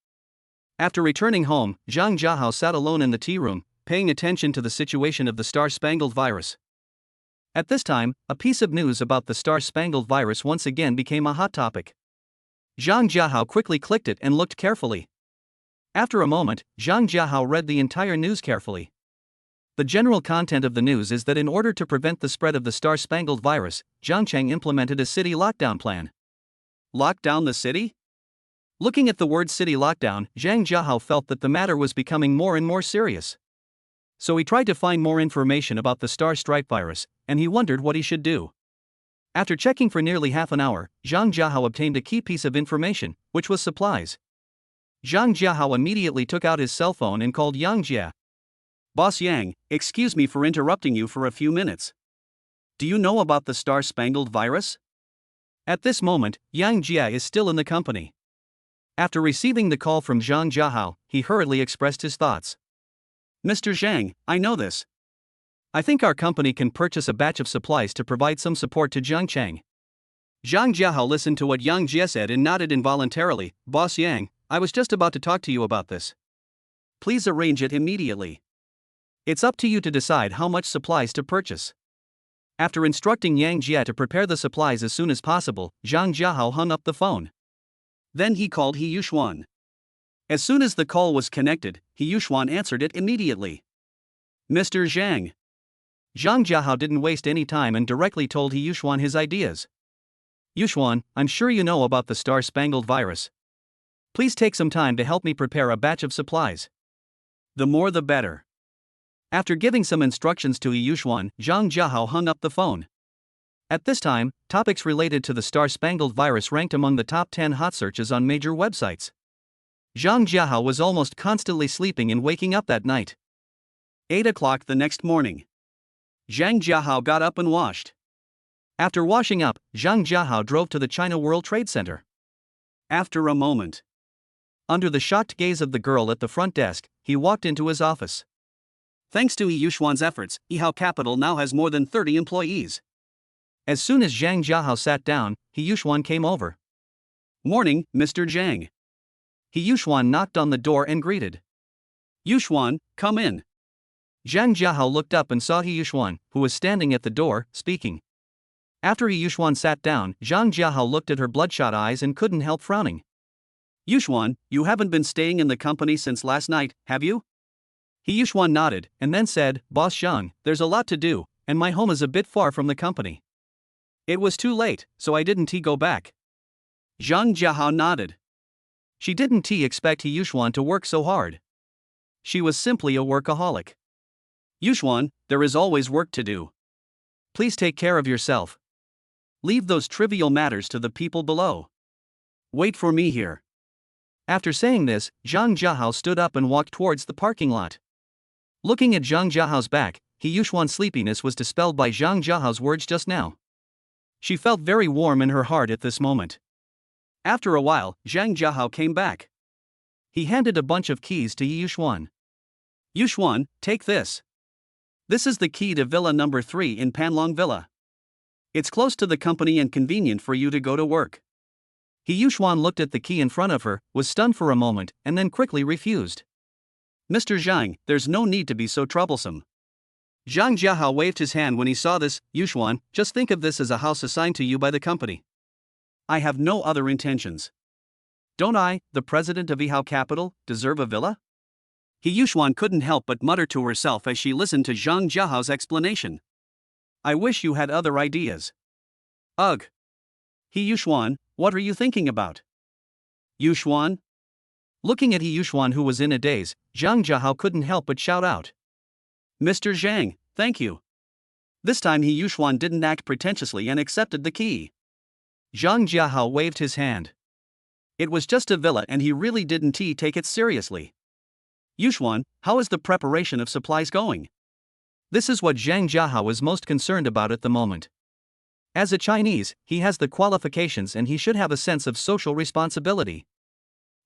After returning home, Zhang Jiahao sat alone in the tea room, paying attention to the situation of the Star-Spangled virus. At this time, a piece of news about the Star-Spangled virus once again became a hot topic. Zhang Jiahao quickly clicked it and looked carefully. After a moment, Zhang Jiahao read the entire news carefully. The general content of the news is that in order to prevent the spread of the Star-Spangled virus, Jiangchang implemented a city lockdown plan. Lock down the city? Looking at the word city lockdown, Zhang Jiahao felt that the matter was becoming more and more serious. So he tried to find more information about the Star Stripe virus, and he wondered what he should do. After checking for nearly half an hour, Zhang Jiahao obtained a key piece of information, which was supplies. Zhang Jiahao immediately took out his cell phone and called Yang Jia. Boss Yang, excuse me for interrupting you for a few minutes. Do you know about the Star-Spangled virus? At this moment, Yang Jia is still in the company. After receiving the call from Zhang Jiahao, he hurriedly expressed his thoughts. Mr. Zhang, I know this. I think our company can purchase a batch of supplies to provide some support to Jiangchang. Zhang Jiahao listened to what Yang Jia said and nodded involuntarily. Boss Yang, I was just about to talk to you about this. Please arrange it immediately. It's up to you to decide how much supplies to purchase. After instructing Yang Jia to prepare the supplies as soon as possible, Zhang Jiahao hung up the phone. Then he called He Yuxuan. As soon as the call was connected, He Yuxuan answered it immediately. Mr. Zhang. Zhang Jiahao didn't waste any time and directly told He Yuxuan his ideas. Yuxuan, I'm sure you know about the Star-Spangled virus. Please take some time to help me prepare a batch of supplies. The more the better. After giving some instructions to He Yuxuan, Zhang Jiahao hung up the phone. At this time, topics related to the Star-Spangled virus ranked among the top 10 hot searches on major websites. Zhang Jiahao was almost constantly sleeping and waking up that night. 8 o'clock the next morning. Zhang Jiahao got up and washed. After washing up, Zhang Jiahao drove to the China World Trade Center. After a moment, under the shocked gaze of the girl at the front desk, he walked into his office. Thanks to He Yuxuan's efforts, Yihao Capital now has more than 30 employees. As soon as Zhang Jiahao sat down, He Yuxuan came over. Morning, Mr. Zhang. He Yuxuan knocked on the door and greeted. Yuxuan, come in. Zhang Jiahao looked up and saw He Yuxuan, who was standing at the door, speaking. After He Yuxuan sat down, Zhang Jiahao looked at her bloodshot eyes and couldn't help frowning. Yuxuan, you haven't been staying in the company since last night, have you? He Yuxuan nodded, and then said, Boss Zhang, there's a lot to do, and my home is a bit far from the company. It was too late, so I didn't go back. Zhang Jiahao nodded. She didn't expect He Yuxuan to work so hard. She was simply a workaholic. Yuxuan, there is always work to do. Please take care of yourself. Leave those trivial matters to the people below. Wait for me here. After saying this, Zhang Jiahao stood up and walked towards the parking lot. Looking at Zhang Jiahao's back, He Yuxuan's sleepiness was dispelled by Zhang Jiahao's words just now. She felt very warm in her heart at this moment. After a while, Zhang Jiahao came back. He handed a bunch of keys to He Yuxuan. Yuxuan, take this. This is the key to Villa number 3 in Panlong Villa. It's close to the company and convenient for you to go to work. He Yuxuan looked at the key in front of her, was stunned for a moment, and then quickly refused. Mr. Zhang, there's no need to be so troublesome. Zhang Jiahao waved his hand when he saw this. Yuxuan, just think of this as a house assigned to you by the company. I have no other intentions. Don't I, the president of Yihao Capital, deserve a villa? He Yuxuan couldn't help but mutter to herself as she listened to Zhang Jiahao's explanation. I wish you had other ideas. Ugh. He Yuxuan, what are you thinking about? Yuxuan? Looking at He Yuxuan, who was in a daze, Zhang Jiahao couldn't help but shout out. Mr. Zhang, thank you. This time He Yuxuan didn't act pretentiously and accepted the key. Zhang Jiahao waved his hand. It was just a villa and he really didn't take it seriously. Yuxuan, how is the preparation of supplies going? This is what Zhang Jiahao was most concerned about at the moment. As a Chinese, he has the qualifications and he should have a sense of social responsibility.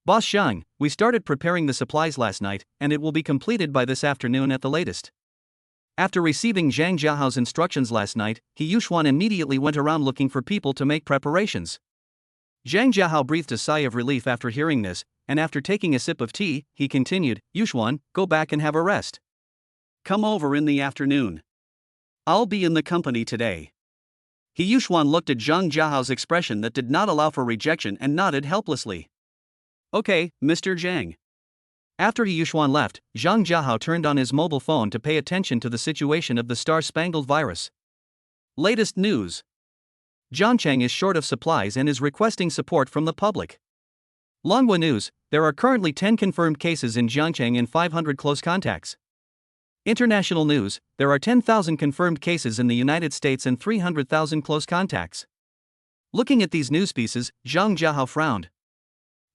Boss Zhang, we started preparing the supplies last night, and it will be completed by this afternoon at the latest. After receiving Zhang Jiahao's instructions last night, He Yuxuan immediately went around looking for people to make preparations. Zhang Jiahao breathed a sigh of relief after hearing this, and after taking a sip of tea, he continued, Yuxuan, go back and have a rest. Come over in the afternoon. I'll be in the company today. He Yuxuan looked at Zhang Jiahao's expression that did not allow for rejection and nodded helplessly. Okay, Mr. Zhang. After He Yuxuan left, Zhang Jiahao turned on his mobile phone to pay attention to the situation of the star-spangled virus. Latest news. Zhangcheng is short of supplies and is requesting support from the public. Longhua News, there are currently 10 confirmed cases in Zhangcheng and 500 close contacts. International News, there are 10,000 confirmed cases in the United States and 300,000 close contacts. Looking at these news pieces, Zhang Jiahao frowned.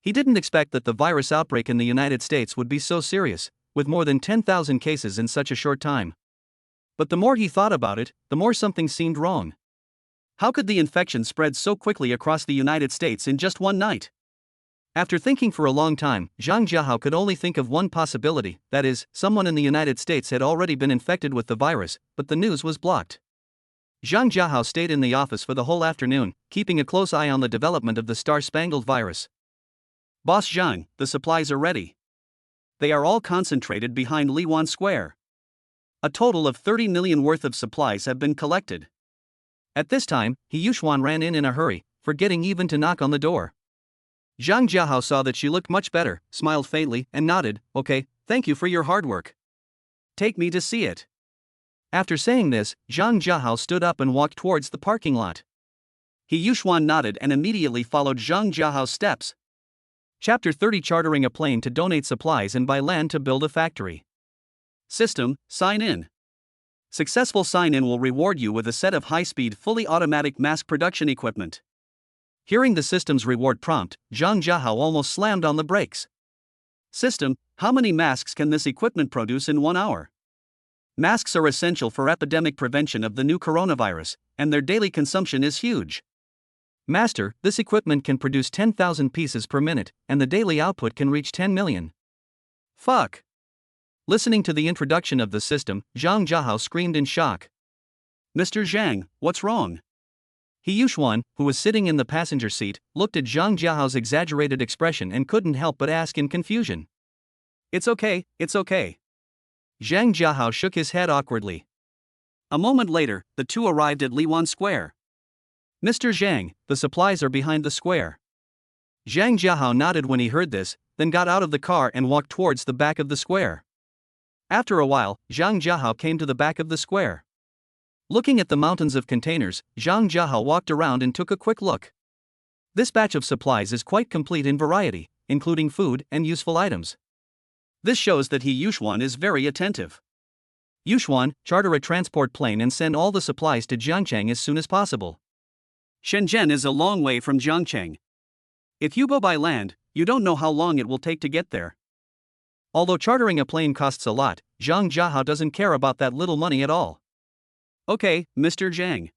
He didn't expect that the virus outbreak in the United States would be so serious, with more than 10,000 cases in such a short time. But the more he thought about it, the more something seemed wrong. How could the infection spread so quickly across the United States in just one night? After thinking for a long time, Zhang Jiahao could only think of one possibility, that is, someone in the United States had already been infected with the virus, but the news was blocked. Zhang Jiahao stayed in the office for the whole afternoon, keeping a close eye on the development of the star-spangled virus. Boss Zhang, the supplies are ready. They are all concentrated behind Lin Wan Square. A total of 30 million worth of supplies have been collected. At this time, He Yuxuan ran in a hurry, forgetting even to knock on the door. Zhang Jiahao saw that she looked much better, smiled faintly, and nodded, okay, thank you for your hard work. Take me to see it. After saying this, Zhang Jiahao stood up and walked towards the parking lot. He Yuxuan nodded and immediately followed Zhang Jiahao's steps. Chapter 30, Chartering a plane to donate supplies and buy land to build a factory. System, sign in. Successful sign-in will reward you with a set of high-speed, fully automatic mass production equipment. Hearing the system's reward prompt, Zhang Jiahao almost slammed on the brakes. System, how many masks can this equipment produce in 1 hour? Masks are essential for epidemic prevention of the new coronavirus, and their daily consumption is huge. Master, this equipment can produce 10,000 pieces per minute, and the daily output can reach 10 million. Fuck. Listening to the introduction of the system, Zhang Jiahao screamed in shock. Mr. Zhang, what's wrong? He Yuxuan, who was sitting in the passenger seat, looked at Zhang Jiahao's exaggerated expression and couldn't help but ask in confusion. It's okay, it's okay. Zhang Jiahao shook his head awkwardly. A moment later, the two arrived at Lin Wan Square. Mr. Zhang, the supplies are behind the square. Zhang Jiahao nodded when he heard this, then got out of the car and walked towards the back of the square. After a while, Zhang Jiahao came to the back of the square. Looking at the mountains of containers, Zhang Jiahao walked around and took a quick look. This batch of supplies is quite complete in variety, including food and useful items. This shows that He Yuxuan is very attentive. Yuxuan, charter a transport plane and send all the supplies to Zhangcheng as soon as possible. Shenzhen is a long way from Zhangcheng. If you go by land, you don't know how long it will take to get there. Although chartering a plane costs a lot, Zhang Jiahao doesn't care about that little money at all. Okay, Mr. Zhang.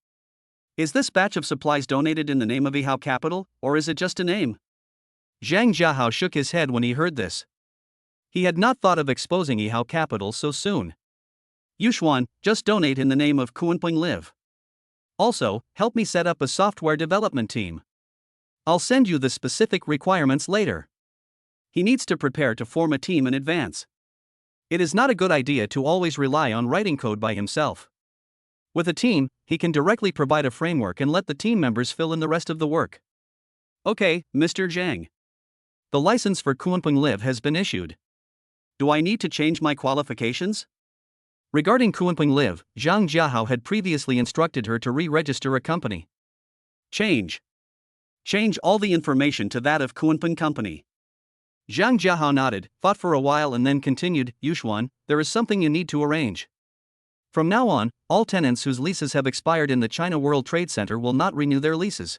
Is this batch of supplies donated in the name of Yihao Capital, or is it just a name? Zhang Jiahao shook his head when he heard this. He had not thought of exposing Yihao Capital so soon. Yuxuan, just donate in the name of Kunpeng Live. Also, help me set up a software development team. I'll send you the specific requirements later. He needs to prepare to form a team in advance. It is not a good idea to always rely on writing code by himself. With a team, he can directly provide a framework and let the team members fill in the rest of the work. Okay, Mr. Zhang. The license for Kunpeng Live has been issued. Do I need to change my qualifications? Regarding Kunpeng Live, Zhang Jiahao had previously instructed her to re-register a company. Change all the information to that of Kunpeng Company. Zhang Jiahao nodded, thought for a while and then continued, Yuxuan, there is something you need to arrange. From now on, all tenants whose leases have expired in the China World Trade Center will not renew their leases.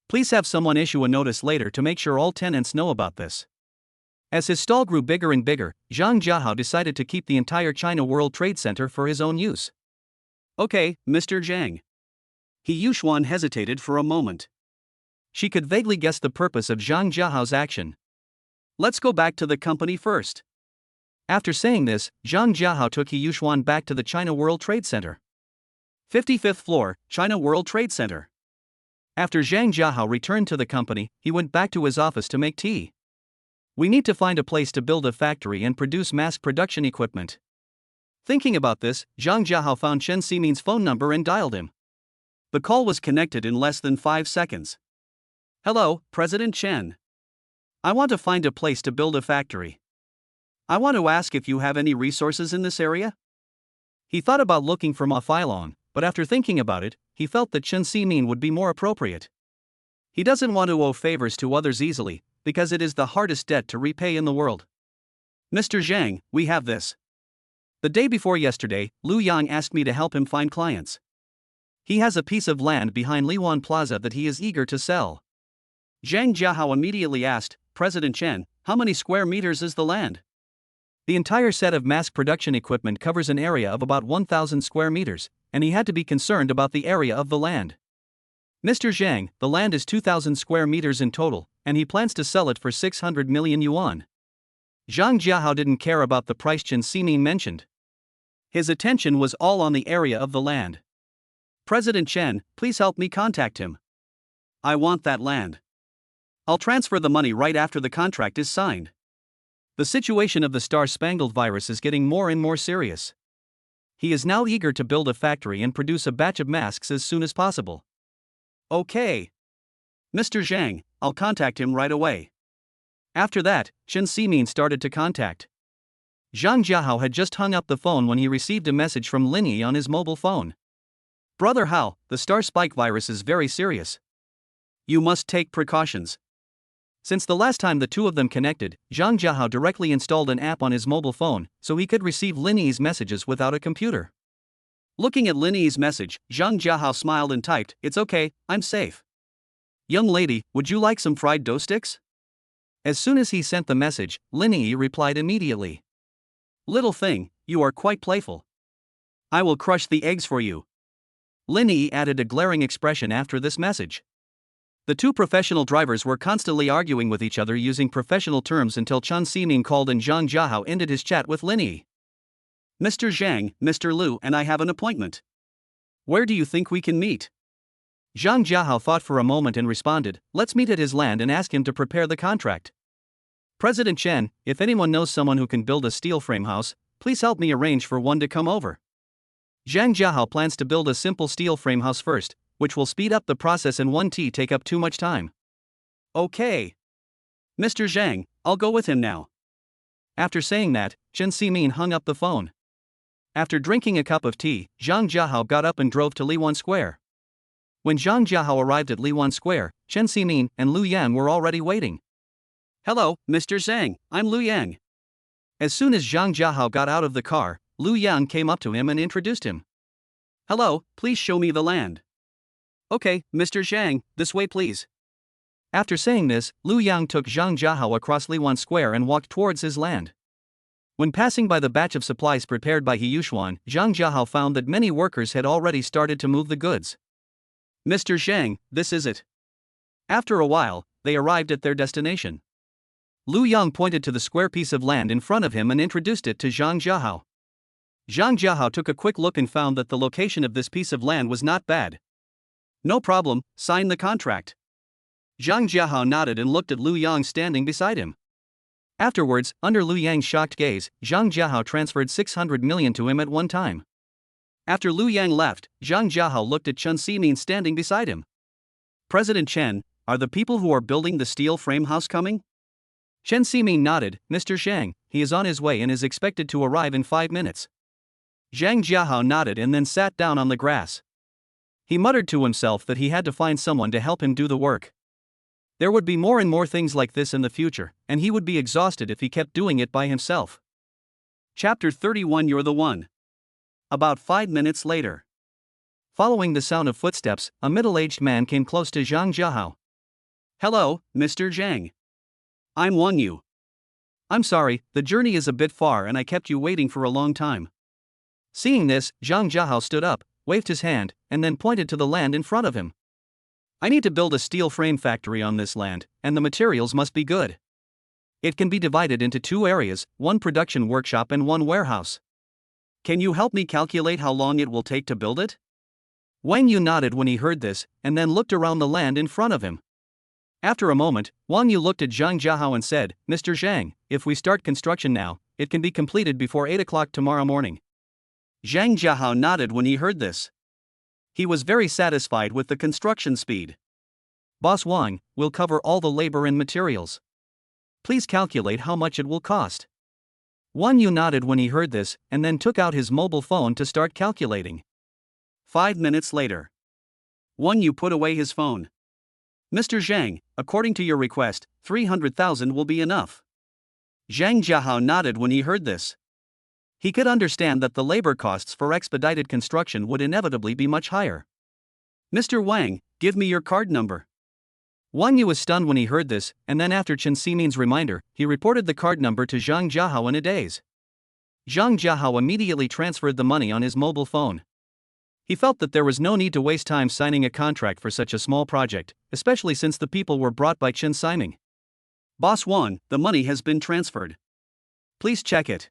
Please have someone issue a notice later to make sure all tenants know about this. As his stall grew bigger and bigger, Zhang Jiahao decided to keep the entire China World Trade Center for his own use. Okay, Mr. Zhang. He Yuxuan hesitated for a moment. She could vaguely guess the purpose of Zhang Jiahao's action. Let's go back to the company first. After saying this, Zhang Jiahao took He Yuxuan back to the China World Trade Center. 55th floor, China World Trade Center. After Zhang Jiahao returned to the company, he went back to his office to make tea. We need to find a place to build a factory and produce mass production equipment. Thinking about this, Zhang Jiahao found Chen Ximin's phone number and dialed him. The call was connected in less than 5 seconds. Hello, President Chen. I want to find a place to build a factory. I want to ask if you have any resources in this area? He thought about looking for Ma Feilong, but after thinking about it, he felt that Chen Ximin would be more appropriate. He doesn't want to owe favors to others easily, because it is the hardest debt to repay in the world. Mr. Zhang, we have this. The day before yesterday, Lu Yang asked me to help him find clients. He has a piece of land behind Lin Wan Plaza that he is eager to sell. Zhang Jiahao immediately asked, President Chen, how many square meters is the land? The entire set of mass production equipment covers an area of about 1,000 square meters, and he had to be concerned about the area of the land. Mr. Zhang, the land is 2,000 square meters in total, and he plans to sell it for 600 million yuan. Zhang Jiahao didn't care about the price Chen Ximin mentioned. His attention was all on the area of the land. President Chen, please help me contact him. I want that land. I'll transfer the money right after the contract is signed. The situation of the Star-Spangled Virus is getting more and more serious. He is now eager to build a factory and produce a batch of masks as soon as possible. Okay. Mr. Zhang, I'll contact him right away. After that, Chen Ximin started to contact. Zhang Jiahao had just hung up the phone when he received a message from Linnie on his mobile phone. Brother Hao, the Star Spike virus is very serious. You must take precautions. Since the last time the two of them connected, Zhang Jiahao directly installed an app on his mobile phone, so he could receive Linnie's messages without a computer. Looking at Linnie's message, Zhang Jiahao smiled and typed, It's okay, I'm safe. Young lady, would you like some fried dough sticks? As soon as he sent the message, Linnie replied immediately. Little thing, you are quite playful. I will crush the eggs for you. Linnie added a glaring expression after this message. The two professional drivers were constantly arguing with each other using professional terms until Chen Ximin called and Zhang Jiahao ended his chat with Linnie. Mr. Zhang, Mr. Lu and I have an appointment. Where do you think we can meet? Zhang Jiahao thought for a moment and responded, Let's meet at his land and ask him to prepare the contract. President Chen, if anyone knows someone who can build a steel frame house, please help me arrange for one to come over. Zhang Jiahao plans to build a simple steel frame house first, which will speed up the process and won't take up too much time. Okay. Mr. Zhang, I'll go with him now. After saying that, Chen Ximin hung up the phone. After drinking a cup of tea, Zhang Jiahao got up and drove to Liwan Square. When Zhang Jiahao arrived at Liwan Square, Chen Ximin and Lu Yang were already waiting. Hello, Mr. Zhang, I'm Lu Yang. As soon as Zhang Jiahao got out of the car, Lu Yang came up to him and introduced him. Hello, please show me the land. Okay, Mr. Zhang, this way please. After saying this, Lu Yang took Zhang Jiahao across Liwan Square and walked towards his land. When passing by the batch of supplies prepared by He Yuxuan, Zhang Jiahao found that many workers had already started to move the goods. Mr. Zhang, this is it. After a while, they arrived at their destination. Lu Yang pointed to the square piece of land in front of him and introduced it to Zhang Jiahao. Zhang Jiahao took a quick look and found that the location of this piece of land was not bad. No problem, sign the contract. Zhang Jiahao nodded and looked at Lu Yang standing beside him. Afterwards, under Liu Yang's shocked gaze, Zhang Jiahao transferred 600 million to him at one time. After Liu Yang left, Zhang Jiahao looked at Chen Ximin standing beside him. President Chen, are the people who are building the steel frame house coming? Chen Ximin nodded. Mr. Zhang, he is on his way and is expected to arrive in 5 minutes. Zhang Jiahao nodded and then sat down on the grass. He muttered to himself that he had to find someone to help him do the work. There would be more and more things like this in the future, and he would be exhausted if he kept doing it by himself. Chapter 31 You're the One. About 5 minutes later. Following the sound of footsteps, a middle-aged man came close to Zhang Jiahao. Hello, Mr. Zhang. I'm Wang Yu. I'm sorry, the journey is a bit far and I kept you waiting for a long time. Seeing this, Zhang Jiahao stood up, waved his hand, and then pointed to the land in front of him. I need to build a steel frame factory on this land, and the materials must be good. It can be divided into 2 areas, one production workshop and one warehouse. Can you help me calculate how long it will take to build it? Wang Yu nodded when he heard this, and then looked around the land in front of him. After a moment, Wang Yu looked at Zhang Jiahao and said, Mr. Zhang, if we start construction now, it can be completed before 8 o'clock tomorrow morning. Zhang Jiahao nodded when he heard this. He was very satisfied with the construction speed. Boss Wang, will cover all the labor and materials. Please calculate how much it will cost. Wang Yu nodded when he heard this, and then took out his mobile phone to start calculating. 5 minutes later. Wang Yu put away his phone. Mr. Zhang, according to your request, 300,000 will be enough. Zhang Jiahao nodded when he heard this. He could understand that the labor costs for expedited construction would inevitably be much higher. Mr. Wang, give me your card number. Wang Yu was stunned when he heard this, and then after Chen Ximin's reminder, he reported the card number to Zhang Jiahao in a daze. Zhang Jiahao immediately transferred the money on his mobile phone. He felt that there was no need to waste time signing a contract for such a small project, especially since the people were brought by Chen Ximin. Boss Wang, the money has been transferred. Please check it.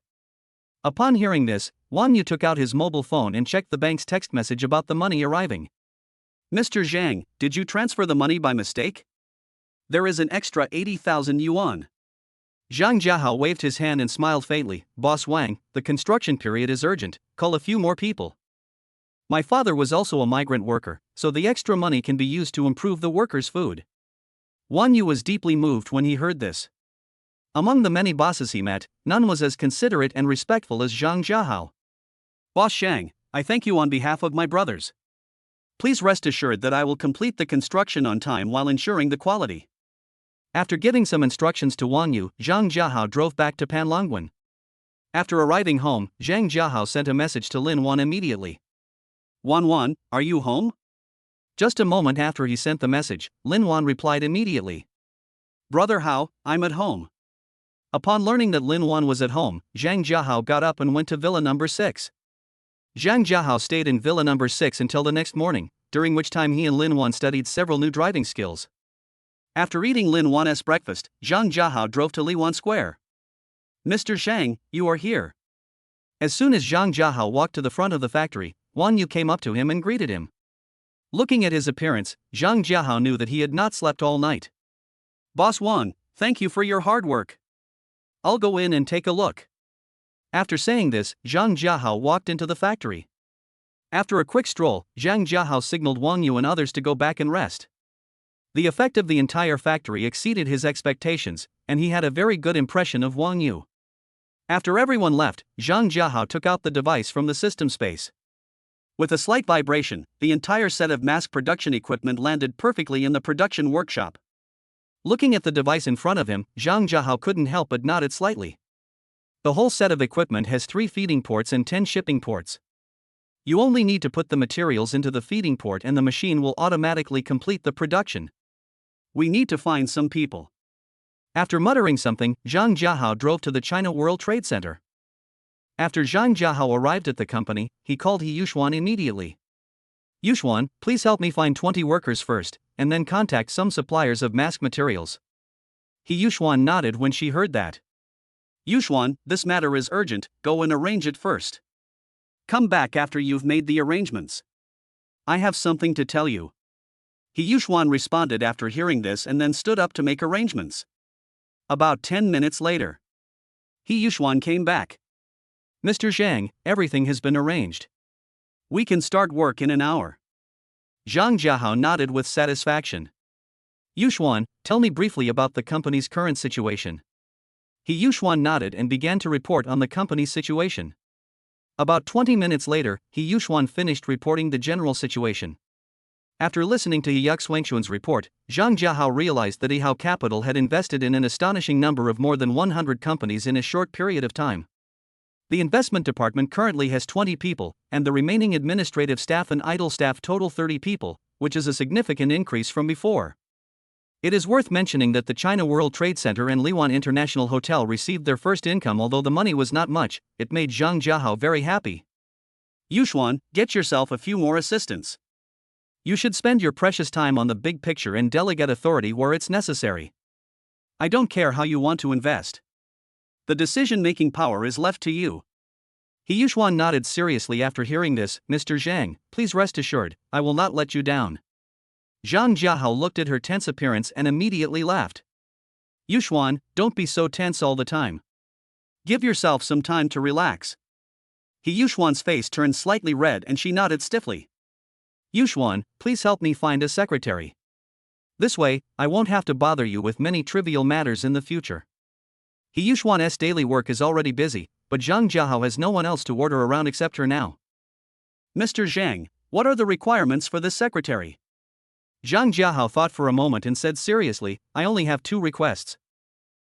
Upon hearing this, Wang Yu took out his mobile phone and checked the bank's text message about the money arriving. Mr. Zhang, did you transfer the money by mistake? There is an extra 80,000 yuan. Zhang Jiahao waved his hand and smiled faintly. Boss Wang, the construction period is urgent, call a few more people. My father was also a migrant worker, so the extra money can be used to improve the workers' food. Wang Yu was deeply moved when he heard this. Among the many bosses he met, none was as considerate and respectful as Zhang Jiahao. Boss Zhang, I thank you on behalf of my brothers. Please rest assured that I will complete the construction on time while ensuring the quality. After giving some instructions to Wang Yu, Zhang Jiahao drove back to Panlongwen. After arriving home, Zhang Jiahao sent a message to Lin Wan immediately. Wan, are you home? Just a moment after he sent the message, Lin Wan replied immediately. Brother Hao, I'm at home. Upon learning that Lin Wan was at home, Zhang Jiahao got up and went to Villa number 6. Zhang Jiahao stayed in Villa number 6 until the next morning, during which time he and Lin Wan studied several new driving skills. After eating Lin Wan's breakfast, Zhang Jiahao drove to Li Wan Square. Mr. Zhang, you are here. As soon as Zhang Jiahao walked to the front of the factory, Wang Yu came up to him and greeted him. Looking at his appearance, Zhang Jiahao knew that he had not slept all night. Boss Wang, thank you for your hard work. I'll go in and take a look. After saying this, Zhang Jiahao walked into the factory. After a quick stroll, Zhang Jiahao signaled Wang Yu and others to go back and rest. The effect of the entire factory exceeded his expectations, and he had a very good impression of Wang Yu. After everyone left, Zhang Jiahao took out the device from the system space. With a slight vibration, the entire set of mass production equipment landed perfectly in the production workshop. Looking at the device in front of him, Zhang Jiahao couldn't help but nodded slightly. The whole set of equipment has 3 feeding ports and 10 shipping ports. You only need to put the materials into the feeding port and the machine will automatically complete the production. We need to find some people. After muttering something, Zhang Jiahao drove to the China World Trade Center. After Zhang Jiahao arrived at the company, he called He Yuxuan immediately. Yuxuan, please help me find 20 workers first, and then contact some suppliers of mask materials. He Yuxuan nodded when she heard that. Yuxuan, this matter is urgent, go and arrange it first. Come back after you've made the arrangements. I have something to tell you. He Yuxuan responded after hearing this and then stood up to make arrangements. About 10 minutes later, He Yuxuan came back. Mr. Zhang, everything has been arranged. We can start work in an hour. Zhang Jiahao nodded with satisfaction. Yuxuan, tell me briefly about the company's current situation. He Yuxuan nodded and began to report on the company's situation. About 20 minutes later, He Yuxuan finished reporting the general situation. After listening to He Yuxuan's report, Zhang Jiahao realized that Yihao Capital had invested in an astonishing number of more than 100 companies in a short period of time. The investment department currently has 20 people, and the remaining administrative staff and idle staff total 30 people, which is a significant increase from before. It is worth mentioning that the China World Trade Center and Lin Wan International Hotel received their first income. Although the money was not much, it made Zhang Jiahao very happy. Yuxuan, get yourself a few more assistants. You should spend your precious time on the big picture and delegate authority where it's necessary. I don't care how you want to invest. The decision-making power is left to you. He Yuxuan nodded seriously after hearing this. Mr. Zhang, please rest assured, I will not let you down. Zhang Jiahao looked at her tense appearance and immediately laughed. Yuxuan, don't be so tense all the time. Give yourself some time to relax. He Yuxuan's face turned slightly red and she nodded stiffly. Yuxuan, please help me find a secretary. This way, I won't have to bother you with many trivial matters in the future. He Yuxuan's daily work is already busy, but Zhang Jiahao has no one else to order around except her now. Mr. Zhang, what are the requirements for this secretary? Zhang Jiahao thought for a moment and said seriously, I only have 2 requests.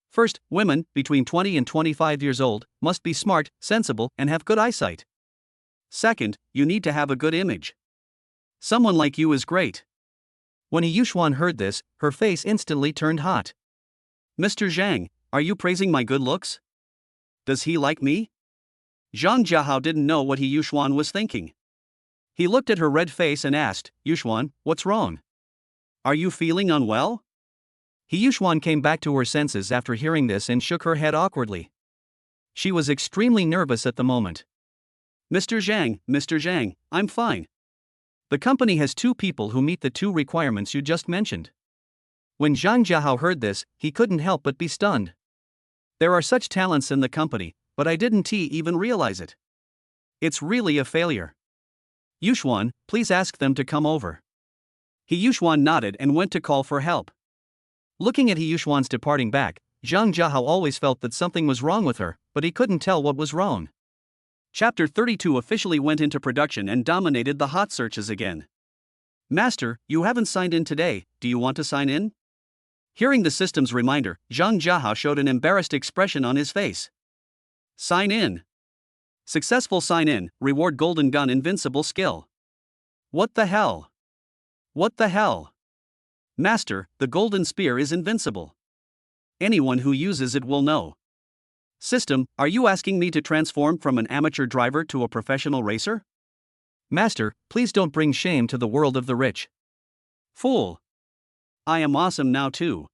First, women, between 20 and 25 years old, must be smart, sensible, and have good eyesight. Second, you need to have a good image. Someone like you is great. When He Yuxuan heard this, her face instantly turned hot. Mr. Zhang, are you praising my good looks? Does he like me? Zhang Jiahao didn't know what He Yuxuan was thinking. He looked at her red face and asked, Yuxuan, what's wrong? Are you feeling unwell? He Yuxuan came back to her senses after hearing this and shook her head awkwardly. She was extremely nervous at the moment. Mr. Zhang, I'm fine. The company has 2 people who meet the 2 requirements you just mentioned. When Zhang Jiahao heard this, he couldn't help but be stunned. There are such talents in the company, but I didn't even realize it. It's really a failure. Yuxuan, please ask them to come over. He Yuxuan nodded and went to call for help. Looking at He Yuxuan's departing back, Zhang Jiahao always felt that something was wrong with her, but he couldn't tell what was wrong. Chapter 32 officially went into production and dominated the hot searches again. Master, you haven't signed in today, do you want to sign in? Hearing the system's reminder, Zhang Jiahao showed an embarrassed expression on his face. Sign in. Successful sign in, reward golden gun invincible skill. What the hell? What the hell? Master, the golden spear is invincible. Anyone who uses it will know. System, are you asking me to transform from an amateur driver to a professional racer? Master, please don't bring shame to the world of the rich. Fool. I am awesome now too.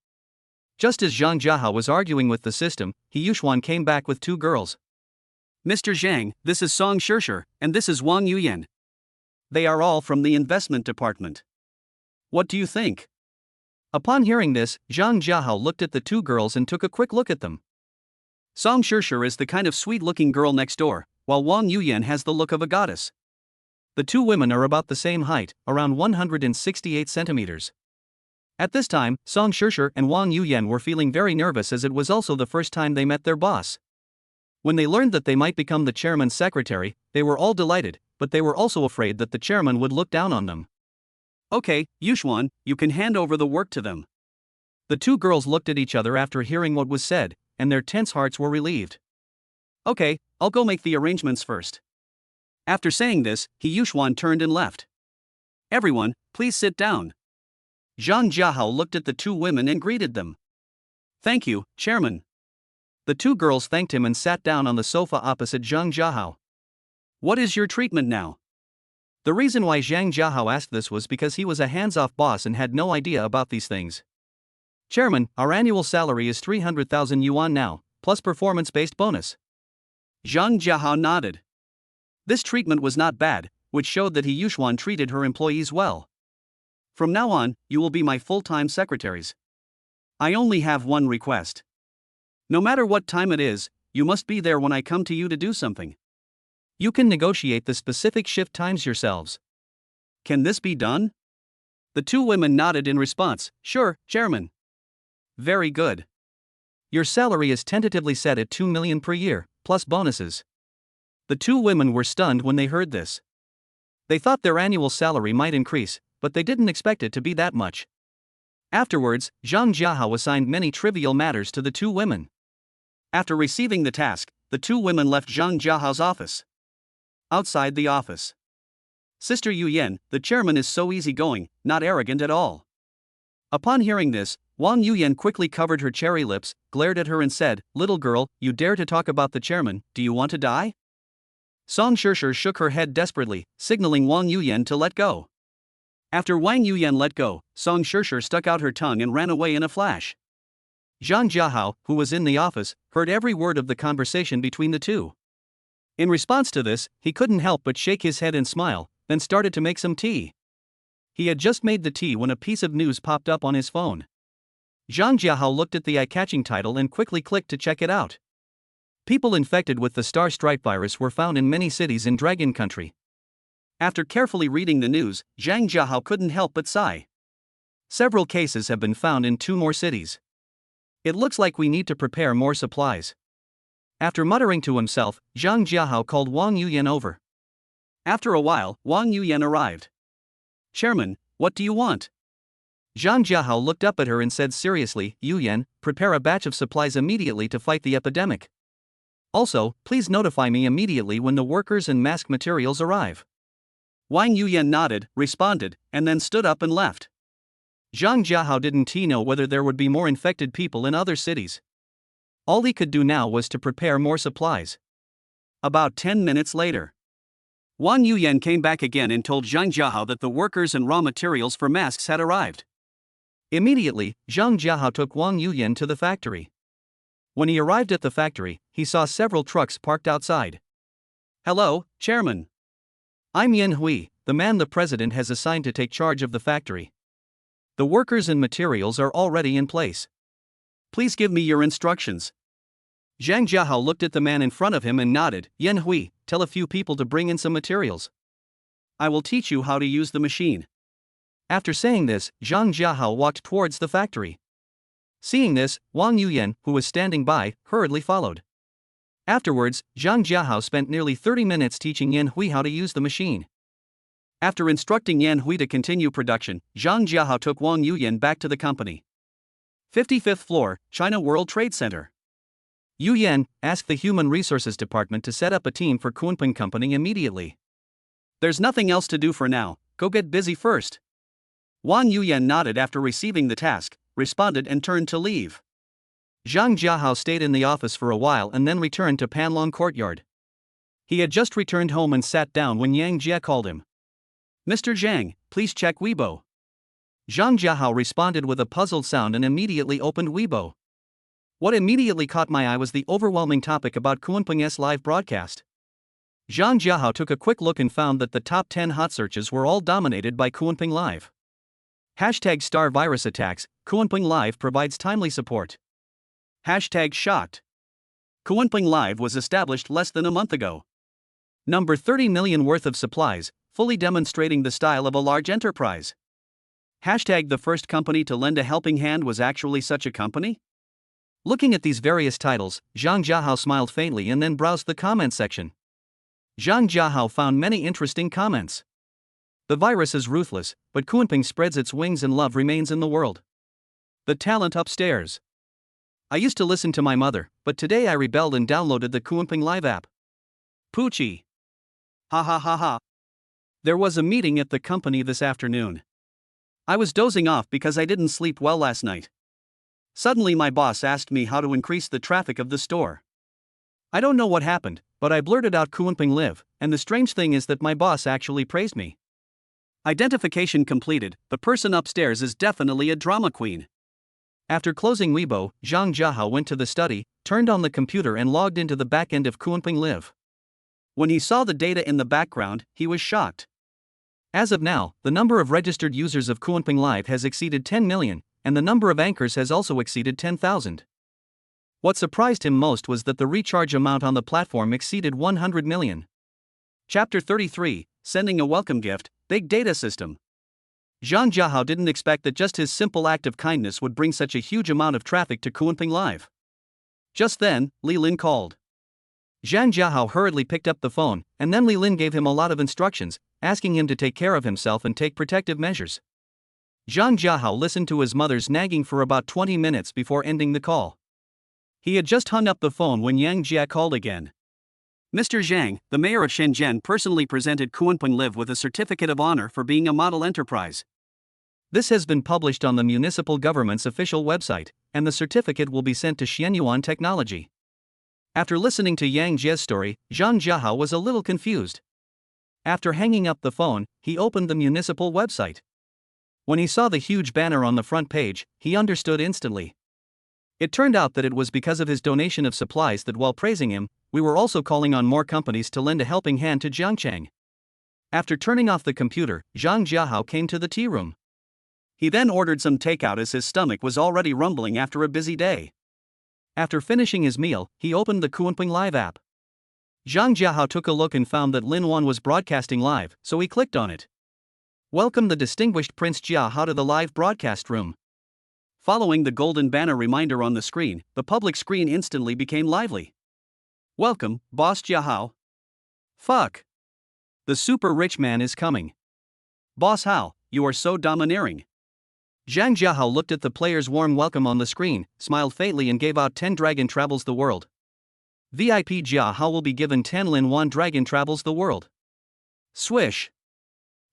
Just as Zhang Jiahao was arguing with the system, He Yuxuan came back with 2 girls. Mr. Zhang, this is Song Shishir, and this is Wang Yuyan. They are all from the investment department. What do you think? Upon hearing this, Zhang Jiahao looked at the 2 girls and took a quick look at them. Song Shishir is the kind of sweet-looking girl next door, while Wang Yuyan has the look of a goddess. The 2 women are about the same height, around 168 centimeters. At this time, Song Shishir and Wang Yuyan were feeling very nervous as it was also the first time they met their boss. When they learned that they might become the chairman's secretary, they were all delighted, but they were also afraid that the chairman would look down on them. Okay, Yuxuan, you can hand over the work to them. The 2 girls looked at each other after hearing what was said, and their tense hearts were relieved. Okay, I'll go make the arrangements first. After saying this, He Yuxuan turned and left. Everyone, please sit down. Zhang Jiahao looked at the 2 women and greeted them. Thank you, Chairman. The 2 girls thanked him and sat down on the sofa opposite Zhang Jiahao. What is your treatment now? The reason why Zhang Jiahao asked this was because he was a hands-off boss and had no idea about these things. Chairman, our annual salary is 300,000 yuan now, plus performance-based bonus. Zhang Jiahao nodded. This treatment was not bad, which showed that He Yuxuan treated her employees well. From now on, you will be my full-time secretaries. I only have one request. No matter what time it is, you must be there when I come to you to do something. You can negotiate the specific shift times yourselves. Can this be done? The two women nodded in response. Sure, Chairman. Very good. Your salary is tentatively set at 2 million per year, plus bonuses. The two women were stunned when they heard this. They thought their annual salary might increase, but they didn't expect it to be that much. Afterwards, Zhang Jiahao assigned many trivial matters to the two women. After receiving the task, the two women left Zhang Jiahao's office. Outside the office. Sister Yu Yan, the chairman is so easygoing, not arrogant at all. Upon hearing this, Wang Yuyan quickly covered her cherry lips, glared at her and said, Little girl, you dare to talk about the chairman, do you want to die? Song Shishir shook her head desperately, signaling Wang Yuyan to let go. After Wang Yuyan let go, Song Shishir stuck out her tongue and ran away in a flash. Zhang Jiahao, who was in the office, heard every word of the conversation between the two. In response to this, he couldn't help but shake his head and smile, then started to make some tea. He had just made the tea when a piece of news popped up on his phone. Zhang Jiahao looked at the eye-catching title and quickly clicked to check it out. People infected with the Star Stripe virus were found in many cities in Dragon Country. After carefully reading the news, Zhang Jiahao couldn't help but sigh. Several cases have been found in 2 more cities. It looks like we need to prepare more supplies. After muttering to himself, Zhang Jiahao called Wang Yuyan over. After a while, Wang Yuyan arrived. Chairman, what do you want? Zhang Jiahao looked up at her and said seriously, Yuyan, prepare a batch of supplies immediately to fight the epidemic. Also, please notify me immediately when the workers and mask materials arrive. Wang Yuyan nodded, responded, and then stood up and left. Zhang Jiahao didn't know whether there would be more infected people in other cities. All he could do now was to prepare more supplies. About 10 minutes later, Wang Yuyan came back again and told Zhang Jiahao that the workers and raw materials for masks had arrived. Immediately, Zhang Jiahao took Wang Yuyan to the factory. When he arrived at the factory, he saw several trucks parked outside. Hello, Chairman. I'm Yan Hui, the man the president has assigned to take charge of the factory. The workers and materials are already in place. Please give me your instructions. Zhang Jiahao looked at the man in front of him and nodded. Yan Hui, tell a few people to bring in some materials. I will teach you how to use the machine. After saying this, Zhang Jiahao walked towards the factory. Seeing this, Wang Yuyan, who was standing by, hurriedly followed. Afterwards, Zhang Jiahao spent nearly 30 minutes teaching Yan Hui how to use the machine. After instructing Yan Hui to continue production, Zhang Jiahao took Wang Yuyan back to the company. 55th floor, China World Trade Center. Yuyan, ask the Human Resources Department to set up a team for Kunpeng Company immediately. There's nothing else to do for now, go get busy first. Wang Yuyan nodded after receiving the task, responded and turned to leave. Zhang Jiahao stayed in the office for a while and then returned to Panlong Courtyard. He had just returned home and sat down when Yang Jia called him. Mr. Zhang, please check Weibo. Zhang Jiahao responded with a puzzled sound and immediately opened Weibo. What immediately caught my eye was the overwhelming topic about Kunpeng's live broadcast. Zhang Jiahao took a quick look and found that the top 10 hot searches were all dominated by Kunpeng Live. Hashtag star virus attacks, Kunpeng Live provides timely support. Hashtag shocked. Kunpeng Live was established less than a month ago. Number 30 million worth of supplies, fully demonstrating the style of a large enterprise. Hashtag the first company to lend a helping hand was actually such a company? Looking at these various titles, Zhang Jiahao smiled faintly and then browsed the comment section. Zhang Jiahao found many interesting comments. The virus is ruthless, but Kunpeng spreads its wings and love remains in the world. The talent upstairs. I used to listen to my mother, but today I rebelled and downloaded the Kunpeng Live app. Poochie. Ha ha ha ha. There was a meeting at the company this afternoon. I was dozing off because I didn't sleep well last night. Suddenly my boss asked me how to increase the traffic of the store. I don't know what happened, but I blurted out Kunpeng Live, and the strange thing is that my boss actually praised me. Identification completed, the person upstairs is definitely a drama queen. After closing Weibo, Zhang Jiahao went to the study, turned on the computer and logged into the backend of Kunpeng Live. When he saw the data in the background, he was shocked. As of now, the number of registered users of Kunpeng Live has exceeded 10 million, and the number of anchors has also exceeded 10,000. What surprised him most was that the recharge amount on the platform exceeded 100 million. Chapter 33, Sending a Welcome Gift, Big Data System. Zhang Jiahao didn't expect that just his simple act of kindness would bring such a huge amount of traffic to Kunpeng Live. Just then, Li Lin called. Zhang Jiahao hurriedly picked up the phone, and then Li Lin gave him a lot of instructions, asking him to take care of himself and take protective measures. Zhang Jiahao listened to his mother's nagging for about 20 minutes before ending the call. He had just hung up the phone when Yang Jia called again. Mr. Zhang, the mayor of Shenzhen personally presented Kunpeng Live with a certificate of honor for being a model enterprise. This has been published on the municipal government's official website, and the certificate will be sent to Xianyuan Technology. After listening to Yang Jie's story, Zhang Jiahao was a little confused. After hanging up the phone, he opened the municipal website. When he saw the huge banner on the front page, he understood instantly. It turned out that it was because of his donation of supplies that while praising him, we were also calling on more companies to lend a helping hand to Jiangchang. After turning off the computer, Zhang Jiahao came to the tea room. He then ordered some takeout as his stomach was already rumbling after a busy day. After finishing his meal, he opened the Kunpeng Live app. Zhang Jiahao took a look and found that Lin Wan was broadcasting live, so he clicked on it. Welcome the distinguished Prince Jiahao to the live broadcast room. Following the golden banner reminder on the screen, the public screen instantly became lively. Welcome, Boss Jiahao. Fuck. The super rich man is coming. Boss Hao, you are so domineering. Zhang Jiahao looked at the player's warm welcome on the screen, smiled faintly and gave out 10 Dragon Travels the World. VIP Jiahao will be given 10 Lin Wan Dragon Travels the World. Swish.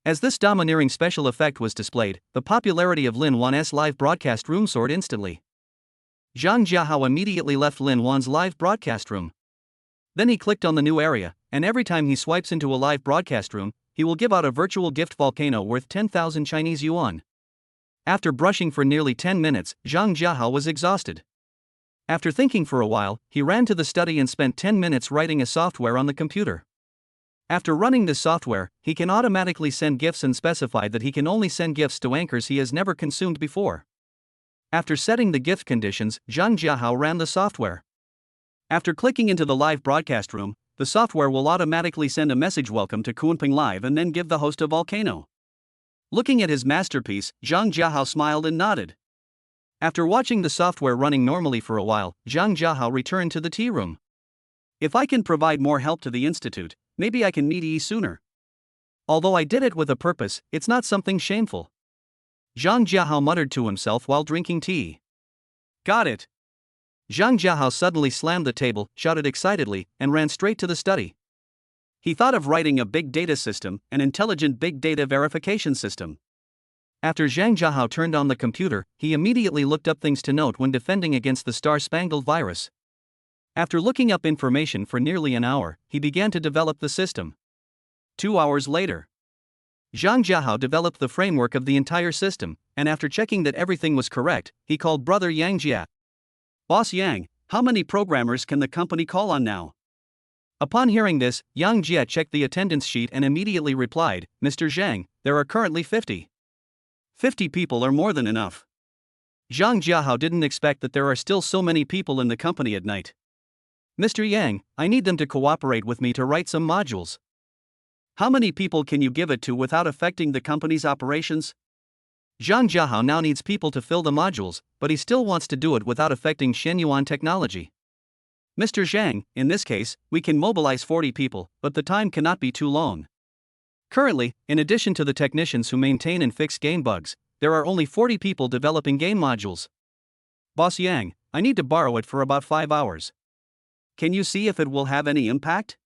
As this domineering special effect was displayed, the popularity of Lin Wan's live broadcast room soared instantly. Zhang Jiahao immediately left Lin Wan's live broadcast room. Then he clicked on the new area, and every time he swipes into a live broadcast room, he will give out a virtual gift volcano worth 10,000 Chinese yuan. After brushing for nearly 10 minutes, Zhang Jiahao was exhausted. After thinking for a while, he ran to the study and spent 10 minutes writing a software on the computer. After running this software, he can automatically send gifts and specify that he can only send gifts to anchors he has never consumed before. After setting the gift conditions, Zhang Jiahao ran the software. After clicking into the live broadcast room, the software will automatically send a message welcome to Kunpeng Live and then give the host a volcano. Looking at his masterpiece, Zhang Jiahao smiled and nodded. After watching the software running normally for a while, Zhang Jiahao returned to the tea room. If I can provide more help to the institute, maybe I can meet Yi sooner. Although I did it with a purpose, it's not something shameful. Zhang Jiahao muttered to himself while drinking tea. Got it. Zhang Jiahao suddenly slammed the table, shouted excitedly, and ran straight to the study. He thought of writing a big data system, an intelligent big data verification system. After Zhang Jiahao turned on the computer, he immediately looked up things to note when defending against the star-spangled virus. After looking up information for nearly an hour, he began to develop the system. 2 hours later, Zhang Jiahao developed the framework of the entire system, and after checking that everything was correct, he called brother Yang Jia. Boss Yang, how many programmers can the company call on now? Upon hearing this, Yang Jia checked the attendance sheet and immediately replied, Mr. Zhang, there are currently 50. 50 people are more than enough. Zhang Jiahao didn't expect that there are still so many people in the company at night. Mr. Yang, I need them to cooperate with me to write some modules. How many people can you give it to without affecting the company's operations? Zhang Jiahao now needs people to fill the modules, but he still wants to do it without affecting Xianyuan Technology. Mr. Zhang, in this case, we can mobilize 40 people, but the time cannot be too long. Currently, in addition to the technicians who maintain and fix game bugs, there are only 40 people developing game modules. Boss Yang, I need to borrow it for about 5 hours. Can you see if it will have any impact?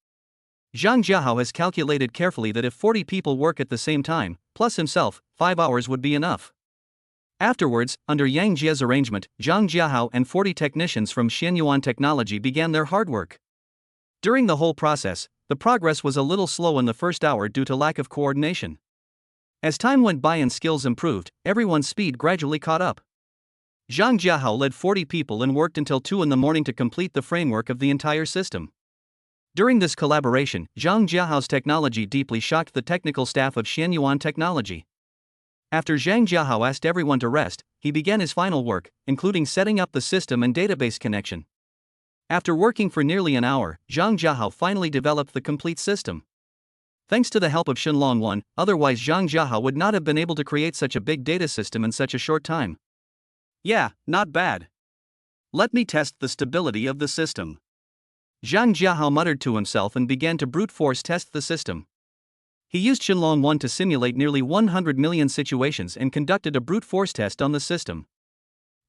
Zhang Jiahao has calculated carefully that if 40 people work at the same time, plus himself, 5 hours would be enough. Afterwards, under Yang Jia's arrangement, Zhang Jiahao and 40 technicians from Xianyuan Technology began their hard work. During the whole process, the progress was a little slow in the first hour due to lack of coordination. As time went by and skills improved, everyone's speed gradually caught up. Zhang Jiahao led 40 people and worked until 2 in the morning to complete the framework of the entire system. During this collaboration, Zhang Jiahao's technology deeply shocked the technical staff of Xianyuan Technology. After Zhang Jiahao asked everyone to rest, he began his final work, including setting up the system and database connection. After working for nearly an hour, Zhang Jiahao finally developed the complete system. Thanks to the help of Lin Wan, otherwise Zhang Jiahao would not have been able to create such a big data system in such a short time. Yeah, not bad. Let me test the stability of the system. Zhang Jiahao muttered to himself and began to brute force test the system. He used Lin Wan to simulate nearly 100 million situations and conducted a brute force test on the system.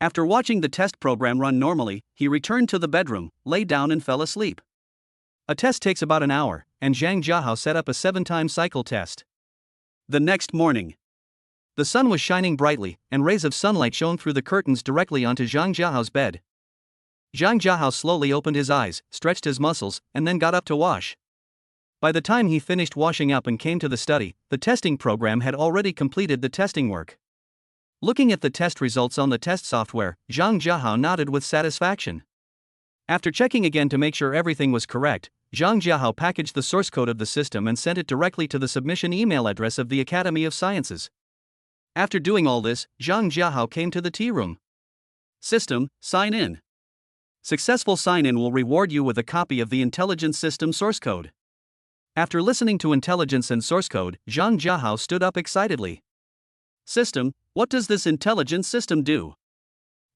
After watching the test program run normally, he returned to the bedroom, lay down and fell asleep. A test takes about an hour, and Zhang Jiahao set up a 7-time cycle test. The next morning, the sun was shining brightly, and rays of sunlight shone through the curtains directly onto Zhang Jiahao's bed. Zhang Jiahao slowly opened his eyes, stretched his muscles, and then got up to wash. By the time he finished washing up and came to the study, the testing program had already completed the testing work. Looking at the test results on the test software, Zhang Jiahao nodded with satisfaction. After checking again to make sure everything was correct, Zhang Jiahao packaged the source code of the system and sent it directly to the submission email address of the Academy of Sciences. After doing all this, Zhang Jiahao came to the tea room. System, sign in. Successful sign-in will reward you with a copy of the intelligence system source code. After listening to intelligence and source code, Zhang Jiahao stood up excitedly. System, what does this intelligence system do?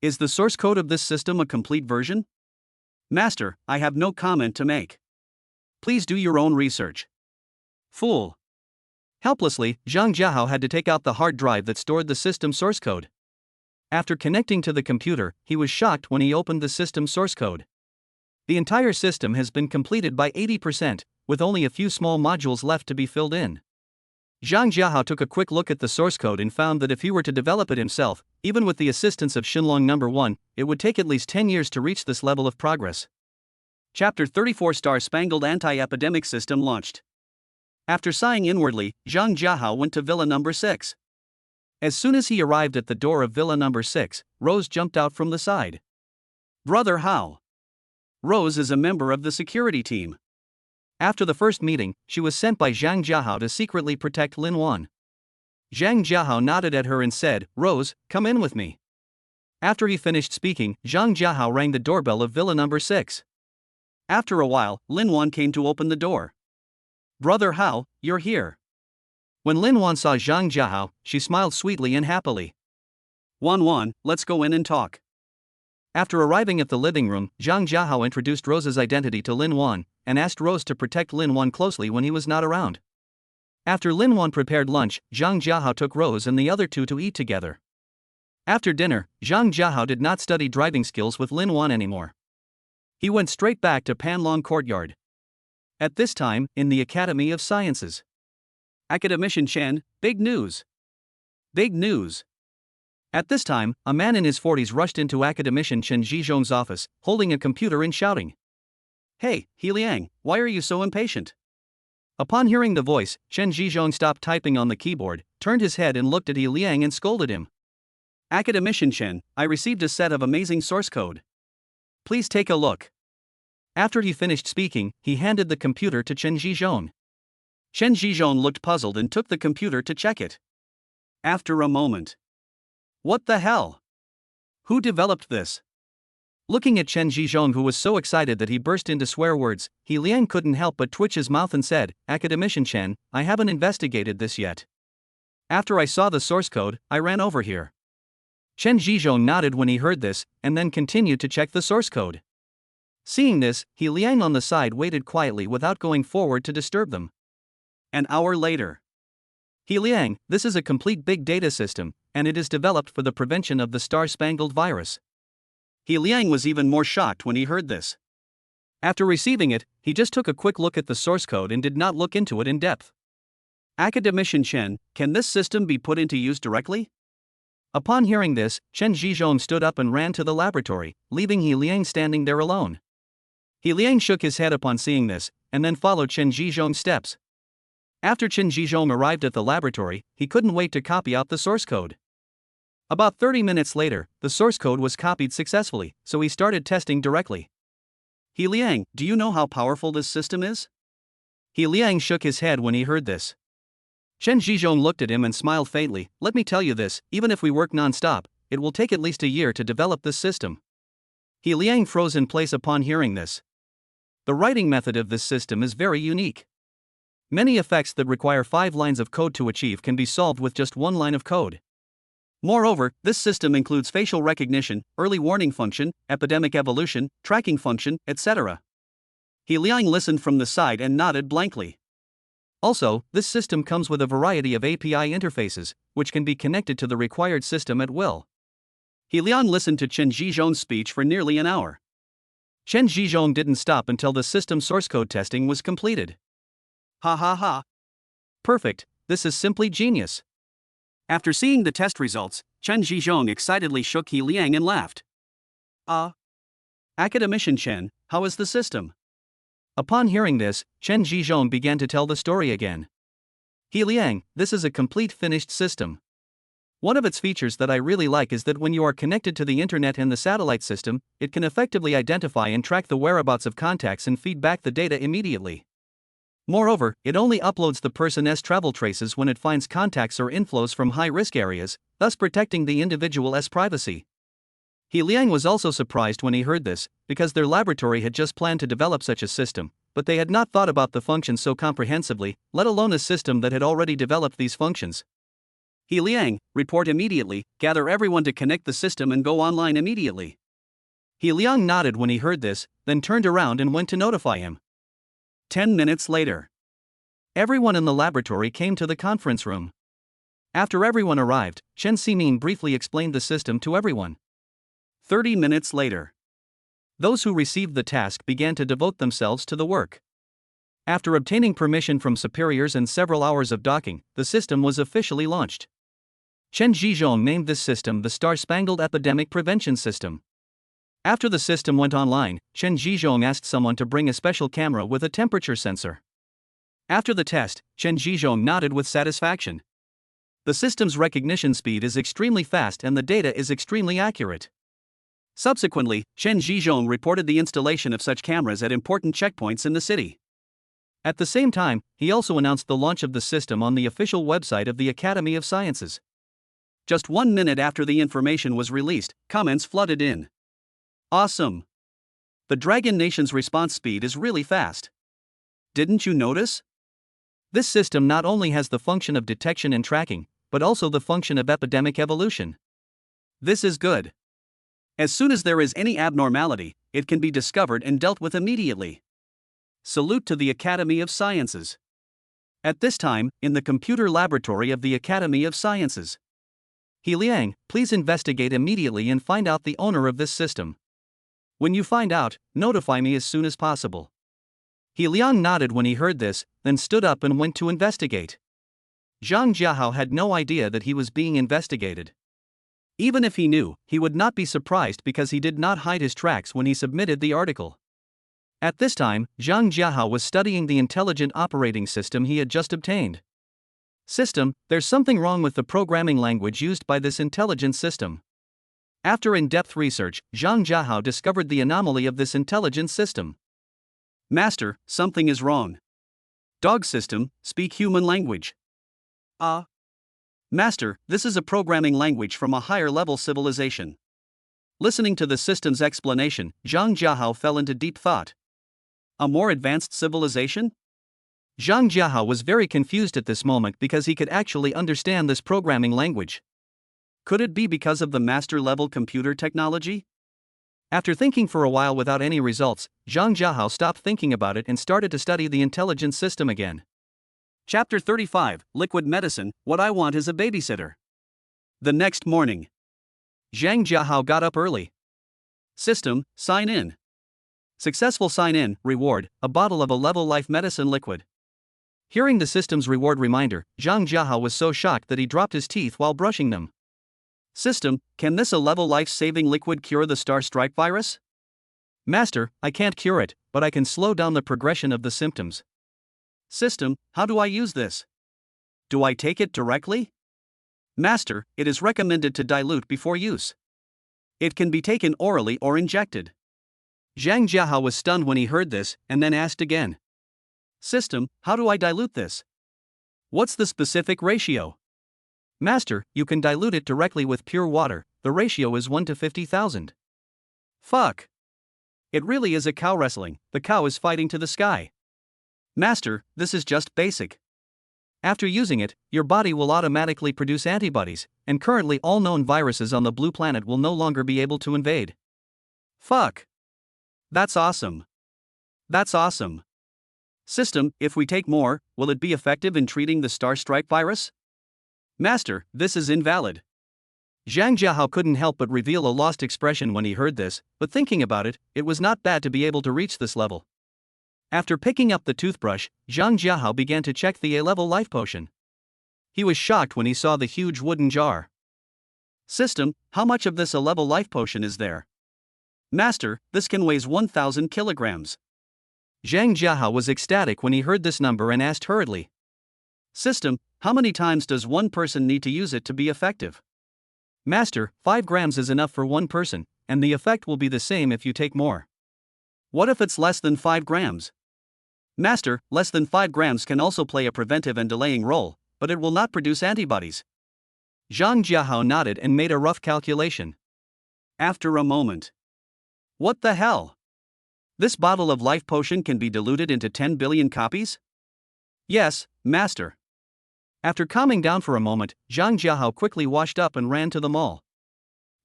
Is the source code of this system a complete version? Master, I have no comment to make. Please do your own research. Fool. Helplessly, Zhang Jiahao had to take out the hard drive that stored the system source code. After connecting to the computer, he was shocked when he opened the system source code. The entire system has been completed by 80%, with only a few small modules left to be filled in. Zhang Jiahao took a quick look at the source code and found that if he were to develop it himself, even with the assistance of Xinlong No. 1, it would take at least 10 years to reach this level of progress. Chapter 34 Star-Spangled Anti-Epidemic System launched. After sighing inwardly, Zhang Jiahao went to Villa No. 6. As soon as he arrived at the door of Villa No. 6, Rose jumped out from the side. Brother Hao. Rose is a member of the security team. After the first meeting, she was sent by Zhang Jiahao to secretly protect Lin Wan. Zhang Jiahao nodded at her and said, "Rose, come in with me." After he finished speaking, Zhang Jiahao rang the doorbell of Villa No. 6. After a while, Lin Wan came to open the door. Brother Hao, you're here. When Lin Wan saw Zhang Jiahao, she smiled sweetly and happily. Wan, let's go in and talk. After arriving at the living room, Zhang Jiahao introduced Rose's identity to Lin Wan, and asked Rose to protect Lin Wan closely when he was not around. After Lin Wan prepared lunch, Zhang Jiahao took Rose and the other two to eat together. After dinner, Zhang Jiahao did not study driving skills with Lin Wan anymore. He went straight back to Panlong Courtyard. At this time, in the Academy of Sciences. Academician Chen, big news. Big news. At this time, a man in his 40s rushed into Academician Chen Zhizhong's office, holding a computer and shouting, "Hey, He Liang, why are you so impatient?" Upon hearing the voice, Chen Zhizhong stopped typing on the keyboard, turned his head and looked at He Liang and scolded him. Academician Chen, I received a set of amazing source code. Please take a look. After he finished speaking, he handed the computer to Chen Zhizhong. Chen Zhizhong looked puzzled and took the computer to check it. After a moment. What the hell? Who developed this? Looking at Chen Zhizhong, who was so excited that he burst into swear words, He Liang couldn't help but twitch his mouth and said, "Academician Chen, I haven't investigated this yet. After I saw the source code, I ran over here." Chen Zhizhong nodded when he heard this, and then continued to check the source code. Seeing this, He Liang on the side waited quietly without going forward to disturb them. An hour later. He Liang, this is a complete big data system, and it is developed for the prevention of the star-spangled virus. He Liang was even more shocked when he heard this. After receiving it, he just took a quick look at the source code and did not look into it in depth. Academician Chen, can this system be put into use directly? Upon hearing this, Chen Zhizhong stood up and ran to the laboratory, leaving He Liang standing there alone. He Liang shook his head upon seeing this, and then followed Chen Zhizhong's steps. After Chen Zhizhong arrived at the laboratory, he couldn't wait to copy out the source code. About 30 minutes later, the source code was copied successfully, so he started testing directly. He Liang, do you know how powerful this system is? He Liang shook his head when he heard this. Chen Zhizhong looked at him and smiled faintly. "Let me tell you this, even if we work non-stop, it will take at least a year to develop this system. He Liang froze in place upon hearing this. The writing method of this system is very unique. Many effects that require 5 lines of code to achieve can be solved with just 1 line of code. Moreover, this system includes facial recognition, early warning function, epidemic evolution, tracking function, etc. He Liang listened from the side and nodded blankly. Also, this system comes with a variety of API interfaces, which can be connected to the required system at will. He Liang listened to Chen Zhizhong's speech for nearly an hour. Chen Zhizhong didn't stop until the system source code testing was completed. Ha ha ha. Perfect, this is simply genius. After seeing the test results, Chen Zhizhong excitedly shook He Liang and laughed. Academician Chen, how is the system? Upon hearing this, Chen Zhizhong began to tell the story again. He Liang, this is a complete finished system. One of its features that I really like is that when you are connected to the internet and the satellite system, it can effectively identify and track the whereabouts of contacts and feed back the data immediately. Moreover, it only uploads the person's travel traces when it finds contacts or inflows from high-risk areas, thus protecting the individual's privacy. He Liang was also surprised when he heard this, because their laboratory had just planned to develop such a system, but they had not thought about the functions so comprehensively, let alone a system that had already developed these functions. He Liang, report immediately, gather everyone to connect the system and go online immediately. He Liang nodded when he heard this, then turned around and went to notify him. 10 minutes later. Everyone in the laboratory came to the conference room. After everyone arrived, Chen Ximin briefly explained the system to everyone. 30 minutes later. Those who received the task began to devote themselves to the work. After obtaining permission from superiors and several hours of docking, the system was officially launched. Chen Zhizhong named this system the Star-Spangled Epidemic Prevention System. After the system went online, Chen Zhizhong asked someone to bring a special camera with a temperature sensor. After the test, Chen Zhizhong nodded with satisfaction. The system's recognition speed is extremely fast and the data is extremely accurate. Subsequently, Chen Zhizhong reported the installation of such cameras at important checkpoints in the city. At the same time, he also announced the launch of the system on the official website of the Academy of Sciences. Just 1 minute after the information was released, comments flooded in. Awesome! The Dragon Nation's response speed is really fast. Didn't you notice? This system not only has the function of detection and tracking, but also the function of epidemic evolution. This is good. As soon as there is any abnormality, it can be discovered and dealt with immediately. Salute to the Academy of Sciences. At this time, in the computer laboratory of the Academy of Sciences. He Liang, please investigate immediately and find out the owner of this system. When you find out, notify me as soon as possible. He Liang nodded when he heard this, then stood up and went to investigate. Zhang Jiahao had no idea that he was being investigated. Even if he knew, he would not be surprised because he did not hide his tracks when he submitted the article. At this time, Zhang Jiahao was studying the intelligent operating system he had just obtained. System, there's something wrong with the programming language used by this intelligent system. After in-depth research, Zhang Jiahao discovered the anomaly of this intelligent system. Master, something is wrong. Dog system, speak human language. Master, this is a programming language from a higher level civilization. Listening to the system's explanation, Zhang Jiahao fell into deep thought. A more advanced civilization? Zhang Jiahao was very confused at this moment because he could actually understand this programming language. Could it be because of the master-level computer technology? After thinking for a while without any results, Zhang Jiahao stopped thinking about it and started to study the intelligence system again. Chapter 35, Liquid Medicine, What I Want is a Babysitter. The next morning. Zhang Jiahao got up early. System, sign in. Successful sign in, reward, a bottle of a level life medicine liquid. Hearing the system's reward reminder, Zhang Jiahao was so shocked that he dropped his teeth while brushing them. System, can this a level life-saving liquid cure the Star Strike virus? Master, I can't cure it, but I can slow down the progression of the symptoms. System, how do I use this? Do I take it directly? Master, it is recommended to dilute before use. It can be taken orally or injected. Zhang Jiahao was stunned when he heard this, and then asked again. System, how do I dilute this? What's the specific ratio? Master, you can dilute it directly with pure water, the ratio is 1 to 50,000. Fuck. It really is a cow wrestling, the cow is fighting to the sky. Master, this is just basic. After using it, your body will automatically produce antibodies, and currently all known viruses on the blue planet will no longer be able to invade. Fuck. That's awesome. That's awesome. System, if we take more, will it be effective in treating the Star Stripe virus? Master, this is invalid. Zhang Jiahao couldn't help but reveal a lost expression when he heard this, but thinking about it, it was not bad to be able to reach this level. After picking up the toothbrush, Zhang Jiahao began to check the A-level life potion. He was shocked when he saw the huge wooden jar. System, how much of this A-level life potion is there? Master, this can weigh 1,000 kilograms. Zhang Jiahao was ecstatic when he heard this number and asked hurriedly. System, how many times does one person need to use it to be effective? Master, 5 grams is enough for one person, and the effect will be the same if you take more. What if it's less than 5 grams? Master, less than 5 grams can also play a preventive and delaying role, but it will not produce antibodies. Zhang Jiahao nodded and made a rough calculation. After a moment. What the hell? This bottle of life potion can be diluted into 10 billion copies? Yes, Master. After calming down for a moment, Zhang Jiahao quickly washed up and ran to the mall.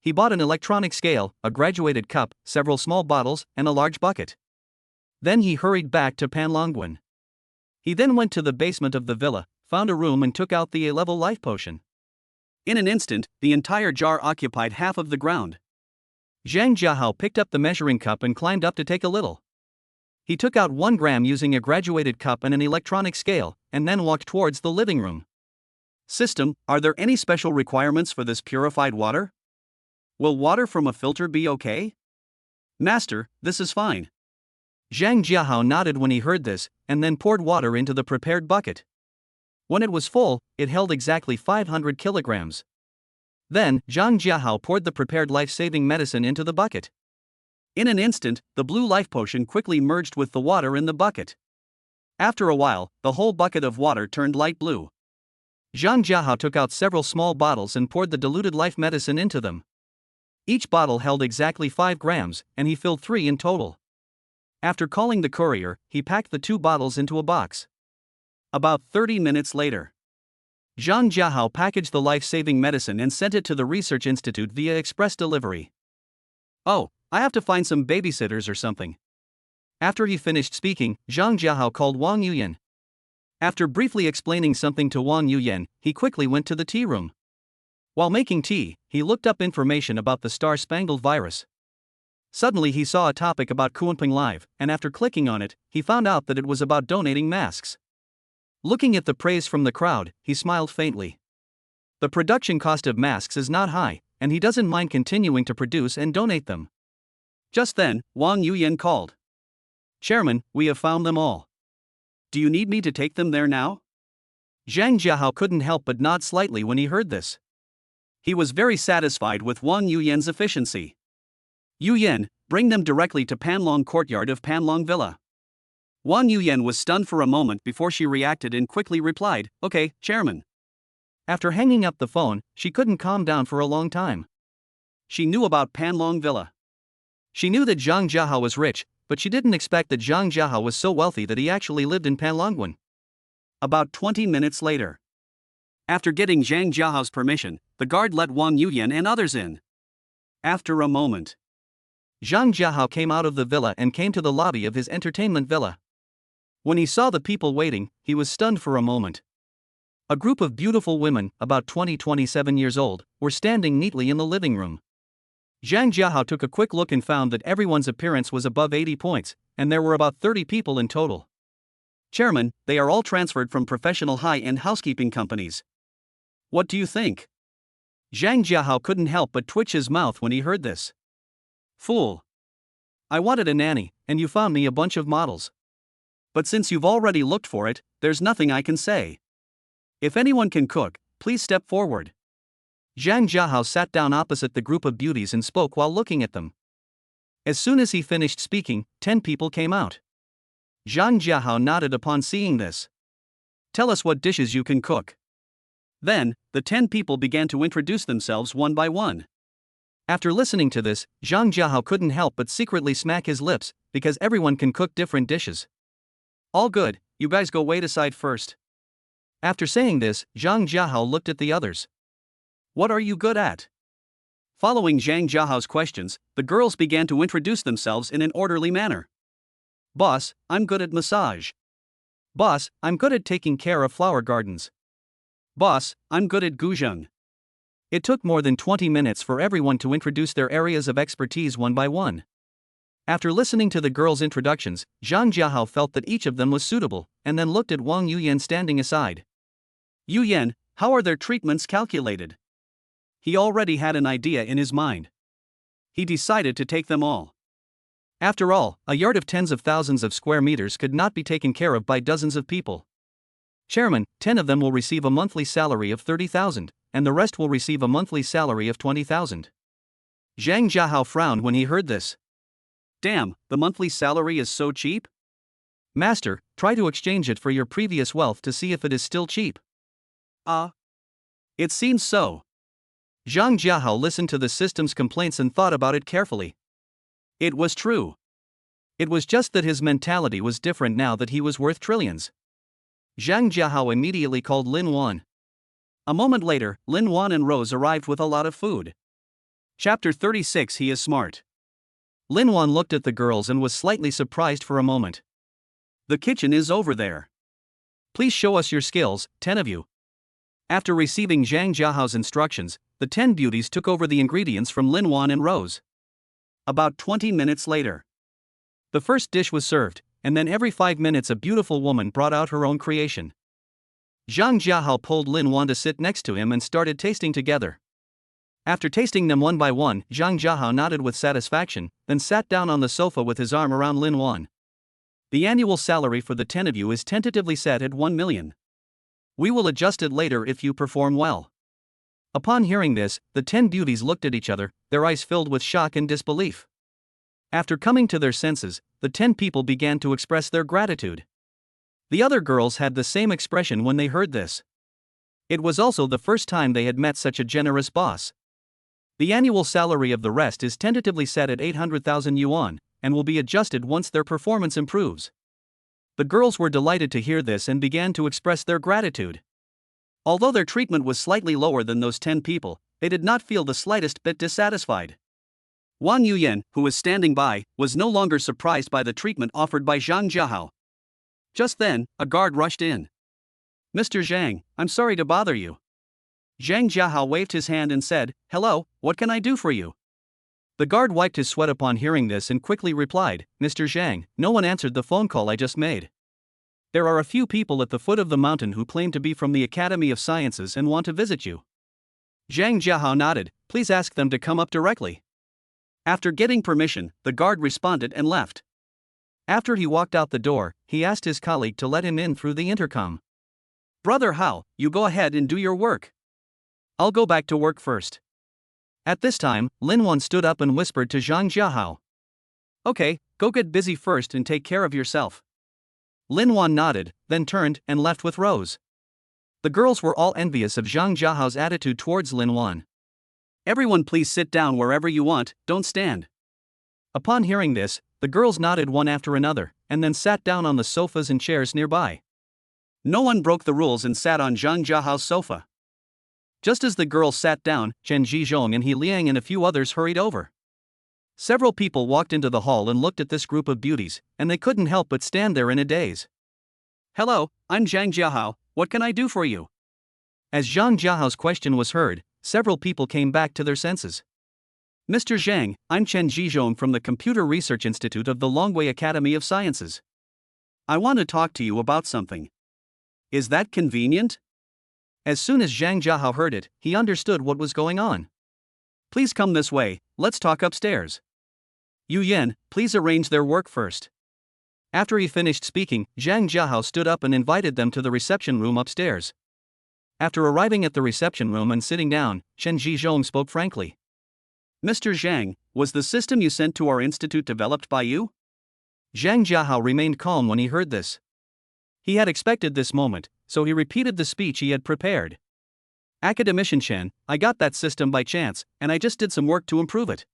He bought an electronic scale, a graduated cup, several small bottles, and a large bucket. Then he hurried back to Panlongwen. He then went to the basement of the villa, found a room and took out the A-level life potion. In an instant, the entire jar occupied half of the ground. Zhang Jiahao picked up the measuring cup and climbed up to take a little. He took out 1 gram using a graduated cup and an electronic scale, and then walked towards the living room. System, are there any special requirements for this purified water? Will water from a filter be okay? Master, this is fine. Zhang Jiahao nodded when he heard this, and then poured water into the prepared bucket. When it was full, it held exactly 500 kilograms. Then, Zhang Jiahao poured the prepared life-saving medicine into the bucket. In an instant, the blue life potion quickly merged with the water in the bucket. After a while, the whole bucket of water turned light blue. Zhang Jiahao took out several small bottles and poured the diluted life medicine into them. Each bottle held exactly 5 grams, and he filled 3 in total. After calling the courier, he packed the 2 bottles into a box. About 30 minutes later, Zhang Jiahao packaged the life-saving medicine and sent it to the research institute via express delivery. Oh, I have to find some babysitters or something. After he finished speaking, Zhang Jiahao called Wang Yuyan. After briefly explaining something to Wang Yuyan, he quickly went to the tea room. While making tea, he looked up information about the Star-Spangled Virus. Suddenly he saw a topic about Kunpeng Live, and after clicking on it, he found out that it was about donating masks. Looking at the praise from the crowd, he smiled faintly. The production cost of masks is not high, and he doesn't mind continuing to produce and donate them. Just then, Wang Yuyan called. Chairman, we have found them all. Do you need me to take them there now? Zhang Jiahao couldn't help but nod slightly when he heard this. He was very satisfied with Wang Yuyan's efficiency. Yuyan, bring them directly to Panlong courtyard of Panlong Villa. Wang Yuyan was stunned for a moment before she reacted and quickly replied, Okay, Chairman. After hanging up the phone, she couldn't calm down for a long time. She knew about Panlong Villa. She knew that Zhang Jiahao was rich, but she didn't expect that Zhang Jiahao was so wealthy that he actually lived in Panlongwen. About 20 minutes later. After getting Zhang Jiahao's permission, the guard let Wang Yuyan and others in. After a moment, Zhang Jiahao came out of the villa and came to the lobby of his entertainment villa. When he saw the people waiting, he was stunned for a moment. A group of beautiful women, about 27 years old, were standing neatly in the living room. Zhang Jiahao took a quick look and found that everyone's appearance was above 80 points, and there were about 30 people in total. Chairman, they are all transferred from professional high-end housekeeping companies. What do you think? Zhang Jiahao couldn't help but twitch his mouth when he heard this. Fool. I wanted a nanny, and you found me a bunch of models. But since you've already looked for it, there's nothing I can say. If anyone can cook, please step forward. Zhang Jiahao sat down opposite the group of beauties and spoke while looking at them. As soon as he finished speaking, 10 people came out. Zhang Jiahao nodded upon seeing this. Tell us what dishes you can cook. Then, the 10 people began to introduce themselves one by one. After listening to this, Zhang Jiahao couldn't help but secretly smack his lips, because everyone can cook different dishes. All good, you guys go wait aside first. After saying this, Zhang Jiahao looked at the others. What are you good at? Following Zhang Jiahao's questions, the girls began to introduce themselves in an orderly manner. Boss, I'm good at massage. Boss, I'm good at taking care of flower gardens. Boss, I'm good at guzheng. It took more than 20 minutes for everyone to introduce their areas of expertise one by one. After listening to the girls' introductions, Zhang Jiahao felt that each of them was suitable, and then looked at Wang Yuyan standing aside. Yuyan, how are their treatments calculated? He already had an idea in his mind. He decided to take them all. After all, a yard of tens of thousands of square meters could not be taken care of by dozens of people. Chairman, 10 of them will receive a monthly salary of 30,000, and the rest will receive a monthly salary of 20,000. Zhang Jiahao frowned when he heard this. Damn, the monthly salary is so cheap? Master, try to exchange it for your previous wealth to see if it is still cheap. It seems so. Zhang Jiahao listened to the system's complaints and thought about it carefully. It was true. It was just that his mentality was different now that he was worth trillions. Zhang Jiahao immediately called Lin Wan. A moment later, Lin Wan and Rose arrived with a lot of food. Chapter 36. He is smart. Lin Wan looked at the girls and was slightly surprised for a moment. The kitchen is over there. Please show us your skills, 10 of you. After receiving Zhang Jiahao's instructions, the 10 beauties took over the ingredients from Lin Wan and Rose. About 20 minutes later, the first dish was served, and then every 5 minutes a beautiful woman brought out her own creation. Zhang Jiahao pulled Lin Wan to sit next to him and started tasting together. After tasting them one by one, Zhang Jiahao nodded with satisfaction, then sat down on the sofa with his arm around Lin Wan. The annual salary for the 10 of you is tentatively set at 1 million. We will adjust it later if you perform well. Upon hearing this, the 10 beauties looked at each other, their eyes filled with shock and disbelief. After coming to their senses, the 10 people began to express their gratitude. The other girls had the same expression when they heard this. It was also the first time they had met such a generous boss. The annual salary of the rest is tentatively set at 800,000 yuan, and will be adjusted once their performance improves. The girls were delighted to hear this and began to express their gratitude. Although their treatment was slightly lower than those 10 people, they did not feel the slightest bit dissatisfied. Wang Yuyan, who was standing by, was no longer surprised by the treatment offered by Zhang Jiahao. Just then, a guard rushed in. Mr. Zhang, I'm sorry to bother you. Zhang Jiahao waved his hand and said, Hello, what can I do for you? The guard wiped his sweat upon hearing this and quickly replied, Mr. Zhang, no one answered the phone call I just made. There are a few people at the foot of the mountain who claim to be from the Academy of Sciences and want to visit you. Zhang Jiahao nodded, please ask them to come up directly. After getting permission, the guard responded and left. After he walked out the door, he asked his colleague to let him in through the intercom. Brother Hao, you go ahead and do your work. I'll go back to work first. At this time, Lin Wan stood up and whispered to Zhang Jiahao. Okay, go get busy first and take care of yourself. Lin Wan nodded, then turned and left with Rose. The girls were all envious of Zhang Jiahao's attitude towards Lin Wan. Everyone please sit down wherever you want, don't stand. Upon hearing this, the girls nodded one after another, and then sat down on the sofas and chairs nearby. No one broke the rules and sat on Zhang Jiahao's sofa. Just as the girls sat down, Chen Zhizhong and He Liang and a few others hurried over. Several people walked into the hall and looked at this group of beauties, and they couldn't help but stand there in a daze. Hello, I'm Zhang Jiahao, what can I do for you? As Zhang Jiahao's question was heard, several people came back to their senses. Mr. Zhang, I'm Chen Zhizhong from the Computer Research Institute of the Longwei Academy of Sciences. I want to talk to you about something. Is that convenient? As soon as Zhang Jiahao heard it, he understood what was going on. Please come this way, let's talk upstairs. Yu Yan, please arrange their work first. After he finished speaking, Zhang Jiahao stood up and invited them to the reception room upstairs. After arriving at the reception room and sitting down, Chen Zhizhong spoke frankly. Mr. Zhang, was the system you sent to our institute developed by you? Zhang Jiahao remained calm when he heard this. He had expected this moment, so he repeated the speech he had prepared. Academician Chen, I got that system by chance, and I just did some work to improve it.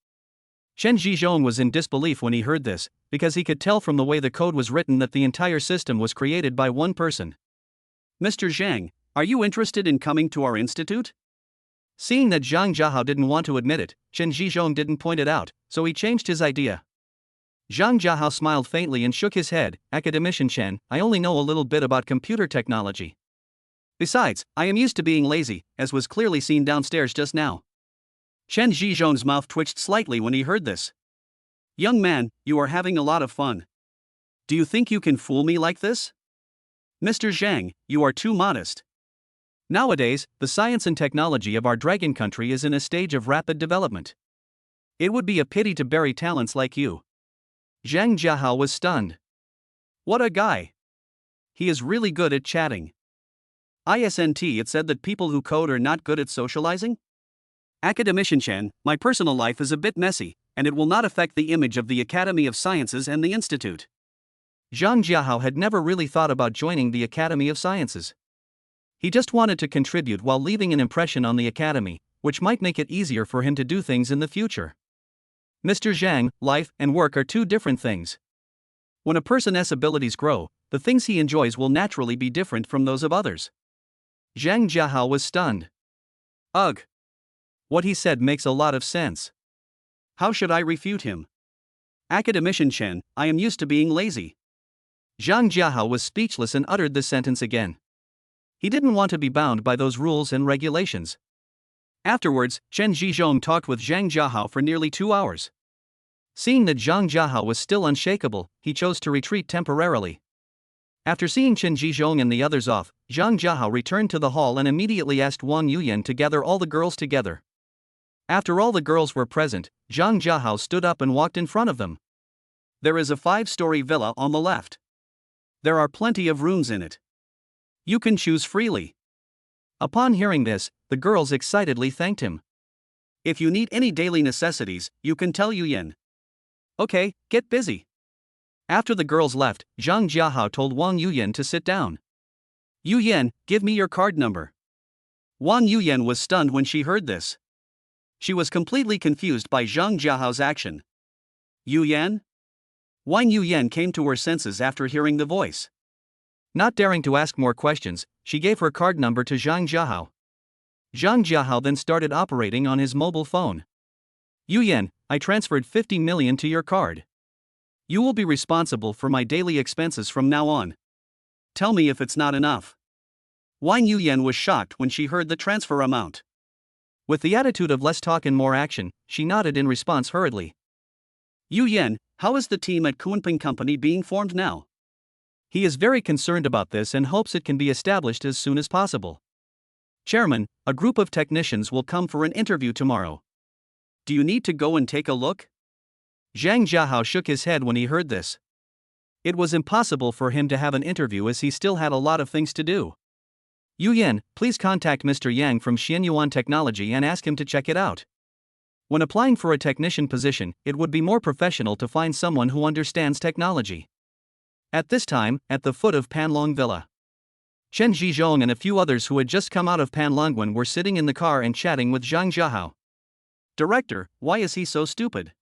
Chen Zhizhong was in disbelief when he heard this, because he could tell from the way the code was written that the entire system was created by one person. Mr. Zhang, are you interested in coming to our institute? Seeing that Zhang Jiahao didn't want to admit it, Chen Zhizhong didn't point it out, so he changed his idea. Zhang Jiahao smiled faintly and shook his head. Academician Chen, I only know a little bit about computer technology. Besides, I am used to being lazy, as was clearly seen downstairs just now. Chen Zhizhong's mouth twitched slightly when he heard this. Young man, you are having a lot of fun. Do you think you can fool me like this? Mr. Zhang, you are too modest. Nowadays, the science and technology of our dragon country is in a stage of rapid development. It would be a pity to bury talents like you. Zhang Jiahao was stunned. What a guy! He is really good at chatting. Isn't it said that people who code are not good at socializing? Academician Chen, my personal life is a bit messy, and it will not affect the image of the Academy of Sciences and the Institute. Zhang Jiahao had never really thought about joining the Academy of Sciences. He just wanted to contribute while leaving an impression on the Academy, which might make it easier for him to do things in the future. Mr. Zhang, life and work are two different things. When a person's abilities grow, the things he enjoys will naturally be different from those of others. Zhang Jiahao was stunned. Ugh! What he said makes a lot of sense. How should I refute him? Academician Chen, I am used to being lazy. Zhang Jiahao was speechless and uttered the sentence again. He didn't want to be bound by those rules and regulations. Afterwards, Chen Zhizhong talked with Zhang Jiahao for nearly 2 hours. Seeing that Zhang Jiahao was still unshakable, he chose to retreat temporarily. After seeing Chen Zhizhong and the others off, Zhang Jiahao returned to the hall and immediately asked Wang Yuyan to gather all the girls together. After all the girls were present, Zhang Jiahao stood up and walked in front of them. There is a 5-story villa on the left. There are plenty of rooms in it. You can choose freely. Upon hearing this, the girls excitedly thanked him. If you need any daily necessities, you can tell Yuyan. Okay, get busy. After the girls left, Zhang Jiahao told Wang Yuyan to sit down. Yuyan, give me your card number. Wang Yuyan was stunned when she heard this. She was completely confused by Zhang Jiahao's action. Yuyan? Wang Yuyan came to her senses after hearing the voice. Not daring to ask more questions, she gave her card number to Zhang Jiahao. Zhang Jiahao then started operating on his mobile phone. Yuyan, I transferred 50 million to your card. You will be responsible for my daily expenses from now on. Tell me if it's not enough. Wang Yuyan was shocked when she heard the transfer amount. With the attitude of less talk and more action, she nodded in response hurriedly. Yuyan, how is the team at Kunping Company being formed now? He is very concerned about this and hopes it can be established as soon as possible. Chairman, a group of technicians will come for an interview tomorrow. Do you need to go and take a look? Zhang Jiahao shook his head when he heard this. It was impossible for him to have an interview as he still had a lot of things to do. Yuyan, please contact Mr. Yang from Xianyuan Technology and ask him to check it out. When applying for a technician position, it would be more professional to find someone who understands technology. At this time, at the foot of Panlong Villa, Chen Zhizhong and a few others who had just come out of Panlongwen were sitting in the car and chatting with Zhang Jiahao. Director, why is he so stupid?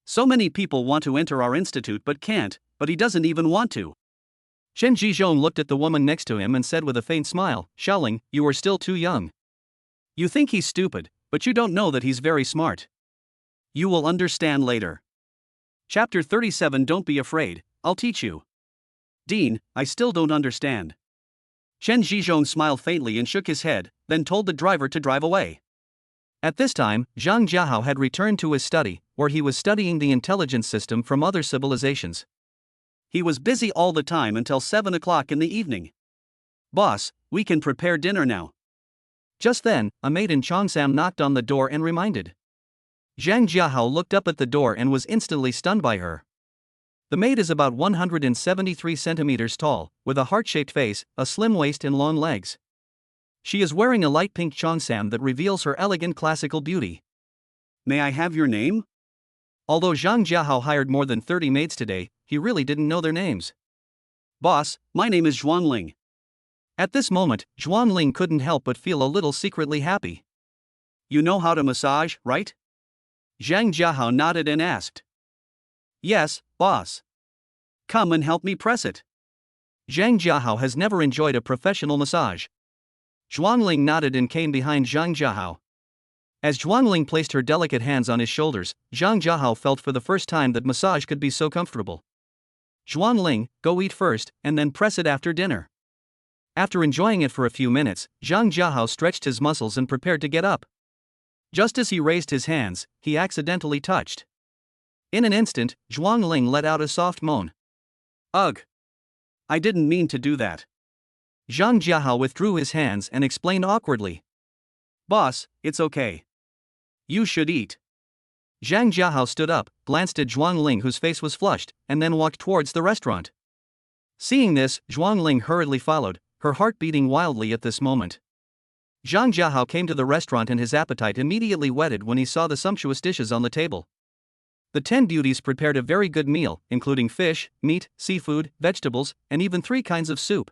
So many people want to enter our institute but can't, but he doesn't even want to. Chen Zhizhong looked at the woman next to him and said with a faint smile, Xiaoling, you are still too young. You think he's stupid, but you don't know that he's very smart. You will understand later. Chapter 37. Don't be afraid, I'll teach you. Dean, I still don't understand. Chen Zhizhong smiled faintly and shook his head, then told the driver to drive away. At this time, Zhang Jiahao had returned to his study, where he was studying the intelligence system from other civilizations. He was busy all the time until 7 o'clock in the evening. Boss, we can prepare dinner now. Just then, a maid in Cheongsam knocked on the door and reminded. Zhang Jiahao looked up at the door and was instantly stunned by her. The maid is about 173 centimeters tall, with a heart-shaped face, a slim waist and long legs. She is wearing a light pink cheongsam that reveals her elegant classical beauty. May I have your name? Although Zhang Jiahao hired more than 30 maids today, he really didn't know their names. Boss, my name is Zhuangling. At this moment, Zhuang Ling couldn't help but feel a little secretly happy. You know how to massage, right? Zhang Jiahao nodded and asked. Yes, boss. Come and help me press it. Zhang Jiahao has never enjoyed a professional massage. Zhuang Ling nodded and came behind Zhang Jiahao. As Zhuang Ling placed her delicate hands on his shoulders, Zhang Jiahao felt for the first time that massage could be so comfortable. Zhuang Ling, go eat first, and then press it after dinner. After enjoying it for a few minutes, Zhang Jiahao stretched his muscles and prepared to get up. Just as he raised his hands, he accidentally touched. In an instant, Zhuang Ling let out a soft moan. Ugh! I didn't mean to do that. Zhang Jiahao withdrew his hands and explained awkwardly. Boss, it's okay. You should eat. Zhang Jiahao stood up, glanced at Zhuang Ling whose face was flushed, and then walked towards the restaurant. Seeing this, Zhuang Ling hurriedly followed, her heart beating wildly at this moment. Zhang Jiahao came to the restaurant and his appetite immediately whetted when he saw the sumptuous dishes on the table. The 10 beauties prepared a very good meal, including fish, meat, seafood, vegetables, and even 3 kinds of soup.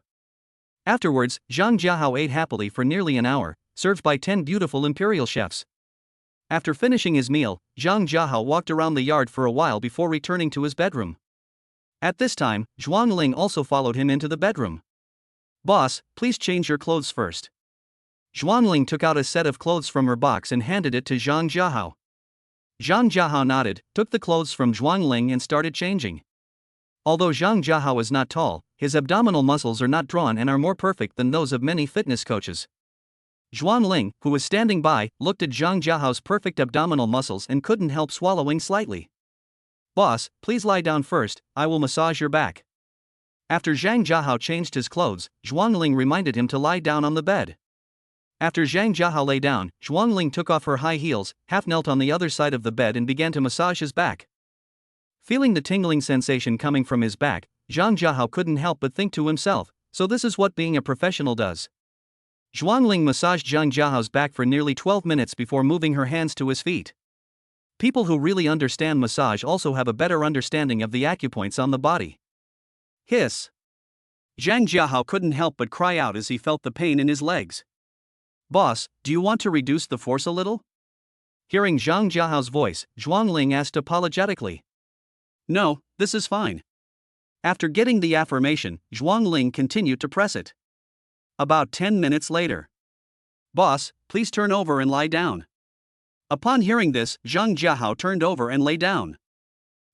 Afterwards, Zhang Jiahao ate happily for nearly an hour, served by 10 beautiful imperial chefs. After finishing his meal, Zhang Jiahao walked around the yard for a while before returning to his bedroom. At this time, Zhuang Ling also followed him into the bedroom. Boss, please change your clothes first. Zhuang Ling took out a set of clothes from her box and handed it to Zhang Jiahao. Zhang Jiahao nodded, took the clothes from Zhuang Ling and started changing. Although Zhang Jiahao is not tall, his abdominal muscles are not drawn and are more perfect than those of many fitness coaches. Zhuang Ling, who was standing by, looked at Zhang Jiahao's perfect abdominal muscles and couldn't help swallowing slightly. Boss, please lie down first, I will massage your back. After Zhang Jiahao changed his clothes, Zhuang Ling reminded him to lie down on the bed. After Zhang Jiahao lay down, Zhuang Ling took off her high heels, half-knelt on the other side of the bed and began to massage his back. Feeling the tingling sensation coming from his back, Zhang Jiahao couldn't help but think to himself, so this is what being a professional does. Zhuang Ling massaged Zhang Jiahao's back for nearly 12 minutes before moving her hands to his feet. People who really understand massage also have a better understanding of the acupoints on the body. Hiss! Zhang Jiahao couldn't help but cry out as he felt the pain in his legs. Boss, do you want to reduce the force a little? Hearing Zhang Jiahao's voice, Zhuang Ling asked apologetically. No, this is fine. After getting the affirmation, Zhuang Ling continued to press it. About 10 minutes later. Boss, please turn over and lie down. Upon hearing this, Zhang Jiahao turned over and lay down.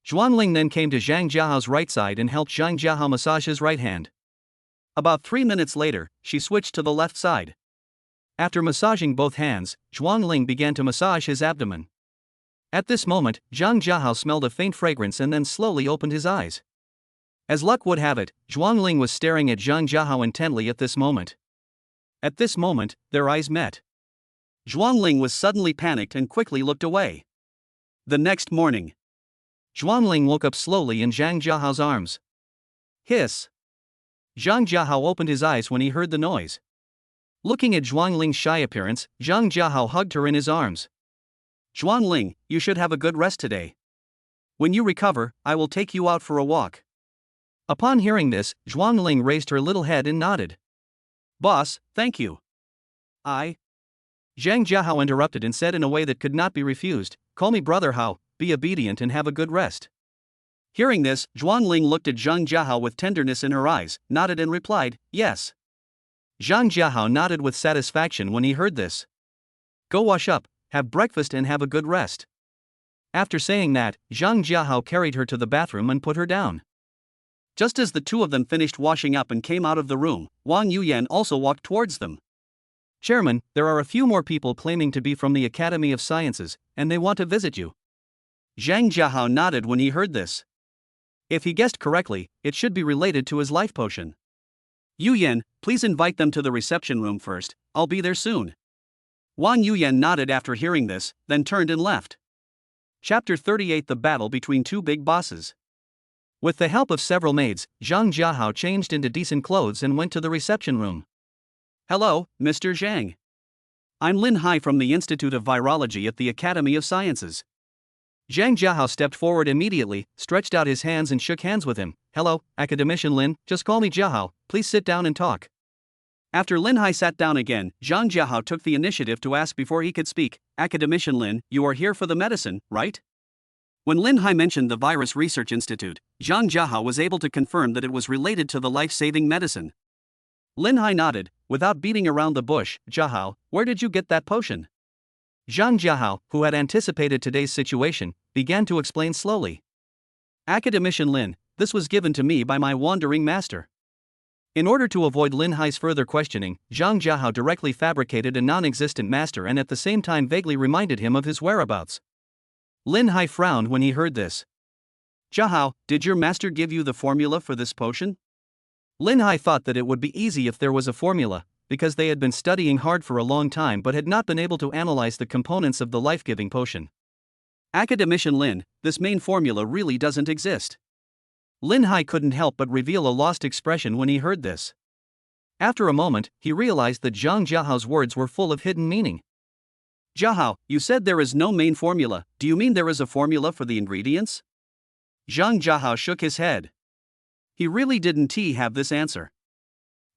Zhuang Ling then came to Zhang Jiahao's right side and helped Zhang Jiahao massage his right hand. About 3 minutes later, she switched to the left side. After massaging both hands, Zhuang Ling began to massage his abdomen. At this moment, Zhang Jiahao smelled a faint fragrance and then slowly opened his eyes. As luck would have it, Zhuang Ling was staring at Zhang Jiahao intently at this moment. At this moment, their eyes met. Zhuang Ling was suddenly panicked and quickly looked away. The next morning, Zhuang Ling woke up slowly in Zhang Jiahao's arms. Hiss! Zhang Jiahao opened his eyes when he heard the noise. Looking at Zhuang Ling's shy appearance, Zhang Jiahao hugged her in his arms. Zhuang Ling, you should have a good rest today. When you recover, I will take you out for a walk. Upon hearing this, Zhuang Ling raised her little head and nodded. Boss, thank you. Zhang Jiahao interrupted and said in a way that could not be refused, call me brother Hao, be obedient and have a good rest. Hearing this, Zhuang Ling looked at Zhang Jiahao with tenderness in her eyes, nodded and replied, yes. Zhang Jiahao nodded with satisfaction when he heard this. Go wash up, have breakfast and have a good rest. After saying that, Zhang Jiahao carried her to the bathroom and put her down. Just as the two of them finished washing up and came out of the room, Wang Yuyan also walked towards them. Chairman, there are a few more people claiming to be from the Academy of Sciences, and they want to visit you. Zhang Jiahao nodded when he heard this. If he guessed correctly, it should be related to his life potion. Yuyan, please invite them to the reception room first, I'll be there soon. Wang Yuyan nodded after hearing this, then turned and left. Chapter 38: The Battle Between Two Big Bosses. With the help of several maids, Zhang Jiahao changed into decent clothes and went to the reception room. Hello, Mr. Zhang. I'm Lin Hai from the Institute of Virology at the Academy of Sciences. Zhang Jiahao stepped forward immediately, stretched out his hands and shook hands with him. Hello, Academician Lin, just call me Jiahao, please sit down and talk. After Lin Hai sat down again, Zhang Jiahao took the initiative to ask before he could speak, "Academician Lin, you are here for the medicine, right?" When Lin Hai mentioned the Virus Research Institute, Zhang Jiahao was able to confirm that it was related to the life-saving medicine. Lin Hai nodded, without beating around the bush. "Jiahao, where did you get that potion?" Zhang Jiahao, who had anticipated today's situation, began to explain slowly. "Academician Lin, this was given to me by my wandering master." In order to avoid Lin Hai's further questioning, Zhang Jiahao directly fabricated a non-existent master and at the same time vaguely reminded him of his whereabouts. Lin Hai frowned when he heard this. "Jiahao, did your master give you the formula for this potion?" Lin Hai thought that it would be easy if there was a formula, because they had been studying hard for a long time but had not been able to analyze the components of the life-giving potion. "Academician Lin, this main formula really doesn't exist." Lin Hai couldn't help but reveal a lost expression when he heard this. After a moment, he realized that Zhang Jiahao's words were full of hidden meaning. "Jiahao, you said there is no main formula, do you mean there is a formula for the ingredients?" Zhang Jiahao shook his head. He really didn't have this answer.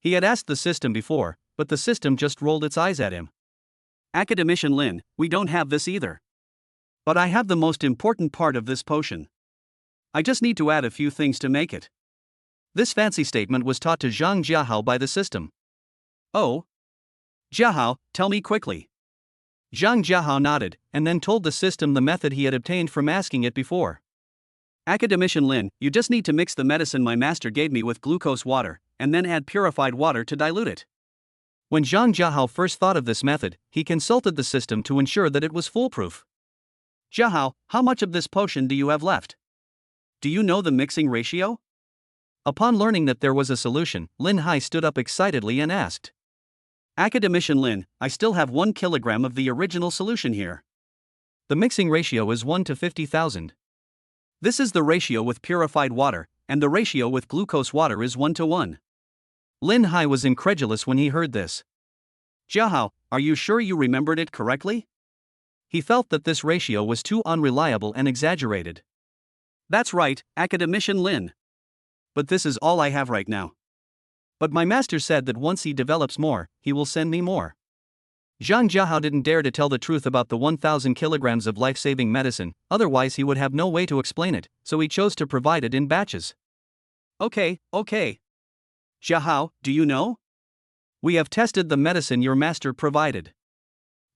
He had asked the system before, but the system just rolled its eyes at him. "Academician Lin, we don't have this either. But I have the most important part of this potion. I just need to add a few things to make it." This fancy statement was taught to Zhang Jiahao by the system. "Oh? Jiahao, tell me quickly." Zhang Jiahao nodded, and then told the system the method he had obtained from asking it before. "Academician Lin, you just need to mix the medicine my master gave me with glucose water, and then add purified water to dilute it." When Zhang Jiahao first thought of this method, he consulted the system to ensure that it was foolproof. "Jiahao, how much of this potion do you have left? Do you know the mixing ratio?" Upon learning that there was a solution, Lin Hai stood up excitedly and asked. "Academician Lin, I still have 1 kilogram of the original solution here. The mixing ratio is 1 to 50,000. This is the ratio with purified water, and the ratio with glucose water is 1 to 1. Lin Hai was incredulous when he heard this. "Jiahao, are you sure you remembered it correctly?" He felt that this ratio was too unreliable and exaggerated. "That's right, Academician Lin. But this is all I have right now. But my master said that once he develops more, he will send me more." Zhang Jiahao didn't dare to tell the truth about the 1,000 kilograms of life-saving medicine, otherwise he would have no way to explain it, so he chose to provide it in batches. Okay. Jiahao, do you know? We have tested the medicine your master provided.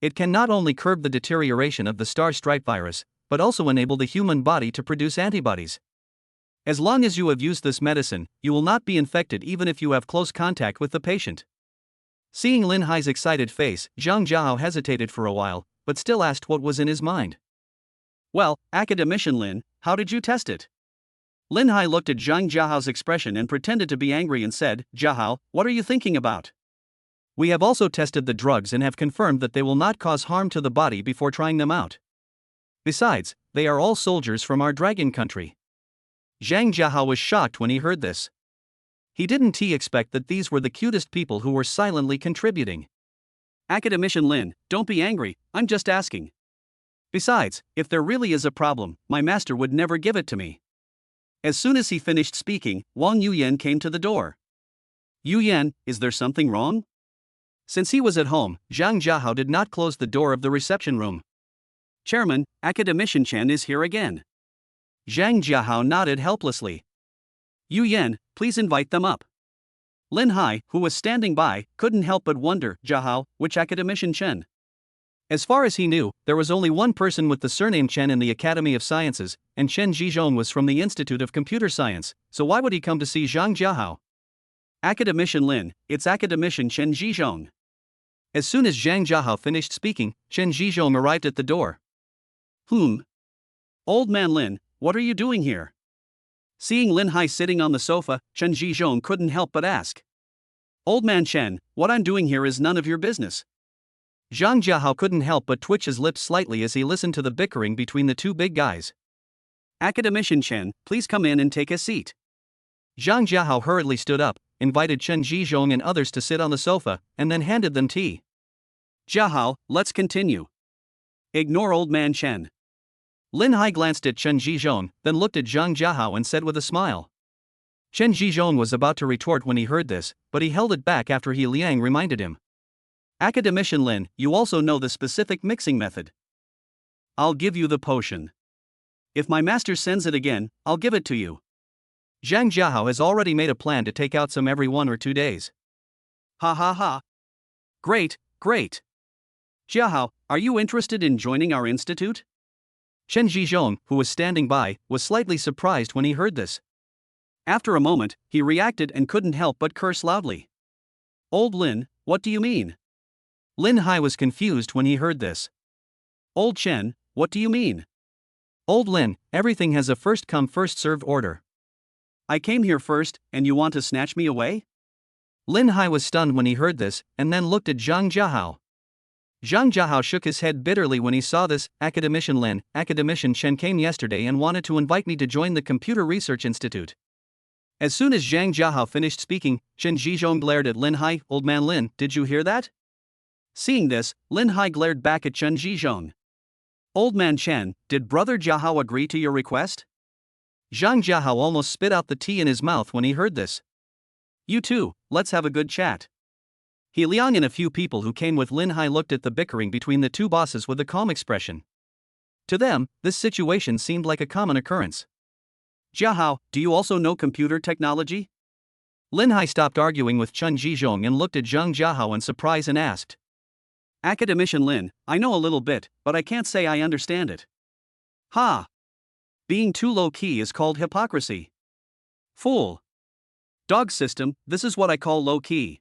It can not only curb the deterioration of the star stripe virus, but also enable the human body to produce antibodies. As long as you have used this medicine, you will not be infected even if you have close contact with the patient. Seeing Lin Hai's excited face, Zhang Jiahao hesitated for a while, but still asked what was in his mind. "Well, Academician Lin, how did you test it?" Lin Hai looked at Zhang Jiahao's expression and pretended to be angry and said, "Jiahao, what are you thinking about? We have also tested the drugs and have confirmed that they will not cause harm to the body before trying them out. Besides, they are all soldiers from our dragon country." Zhang Jiahao was shocked when he heard this. He didn't expect that these were the cutest people who were silently contributing. "Academician Lin, don't be angry, I'm just asking. Besides, if there really is a problem, my master would never give it to me." As soon as he finished speaking, Wang Yuyan came to the door. "Yuyan, is there something wrong?" Since he was at home, Zhang Jiahao did not close the door of the reception room. "Chairman, Academician Chen is here again." Zhang Jiahao nodded helplessly. "Yuyan, please invite them up." Lin Hai, who was standing by, couldn't help but wonder, "Jiahao, which Academician Chen?" As far as he knew, there was only one person with the surname Chen in the Academy of Sciences, and Chen Zhizhong was from the Institute of Computer Science, so why would he come to see Zhang Jiahao? "Academician Lin, it's Academician Chen Zhizhong." As soon as Zhang Jiahao finished speaking, Chen Zhizhong arrived at the door. Old man Lin, what are you doing here?" Seeing Lin Hai sitting on the sofa, Chen Zhizhong couldn't help but ask. "Old man Chen, what I'm doing here is none of your business." Zhang Jiahao couldn't help but twitch his lips slightly as he listened to the bickering between the two big guys. "Academician Chen, please come in and take a seat." Zhang Jiahao hurriedly stood up, invited Chen Zhizhong and others to sit on the sofa, and then handed them tea. "Jiahao, let's continue. Ignore old man Chen." Lin Hai glanced at Chen Zhizhong, then looked at Zhang Jiahao and said with a smile. Chen Zhizhong was about to retort when he heard this, but he held it back after He Liang reminded him. Academician Lin, you also know the specific mixing method. I'll give you the potion. If my master sends it again, I'll give it to you. Zhang Jiahao has already made a plan to take out some every 1 or 2 days. Ha ha ha. Great, great. Jiahao, are you interested in joining our institute? Chen Zhizhong, who was standing by, was slightly surprised when he heard this. After a moment, he reacted and couldn't help but curse loudly. Old Lin, what do you mean? Lin Hai was confused when he heard this. Old Chen, what do you mean? Old Lin, everything has a first come first served order. I came here first, and you want to snatch me away? Lin Hai was stunned when he heard this, and then looked at Zhang Jiahao. Zhang Jiahao shook his head bitterly when he saw this. Academician Lin, Academician Chen came yesterday and wanted to invite me to join the Computer Research Institute. As soon as Zhang Jiahao finished speaking, Chen Zhizhong glared at Lin Hai. Old man Lin, did you hear that? Seeing this, Lin Hai glared back at Chen Zhizhong. Old man Chen, did brother Jiahao agree to your request? Zhang Jiahao almost spit out the tea in his mouth when he heard this. You too, let's have a good chat. He Liang and a few people who came with Lin Hai looked at the bickering between the two bosses with a calm expression. To them, this situation seemed like a common occurrence. Jiahao, do you also know computer technology? Lin Hai stopped arguing with Chen Zhizhong and looked at Zhang Jiahao in surprise and asked. Academician Lin, I know a little bit, but I can't say I understand it. Ha! Being too low-key is called hypocrisy. Fool. Dog system, this is what I call low-key.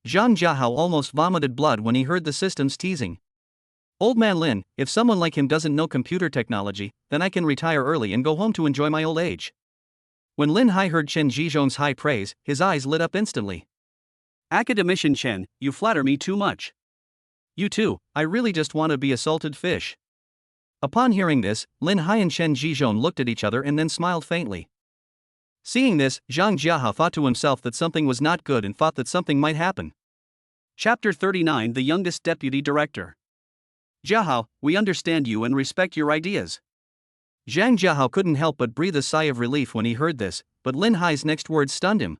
Zhang Jiahao almost vomited blood when he heard the system's teasing. Old man Lin, if someone like him doesn't know computer technology, then I can retire early and go home to enjoy my old age. When Lin Hai heard Chen Zhizhong's high praise, his eyes lit up instantly. Academician Chen, you flatter me too much. You too, I really just want to be a salted fish. Upon hearing this, Lin Hai and Chen Zhizhong looked at each other and then smiled faintly. Seeing this, Zhang Jiahao thought to himself that something was not good and thought that something might happen. Chapter 39, The Youngest Deputy Director. Jiahao, we understand you and respect your ideas. Zhang Jiahao couldn't help but breathe a sigh of relief when he heard this, but Lin Hai's next words stunned him.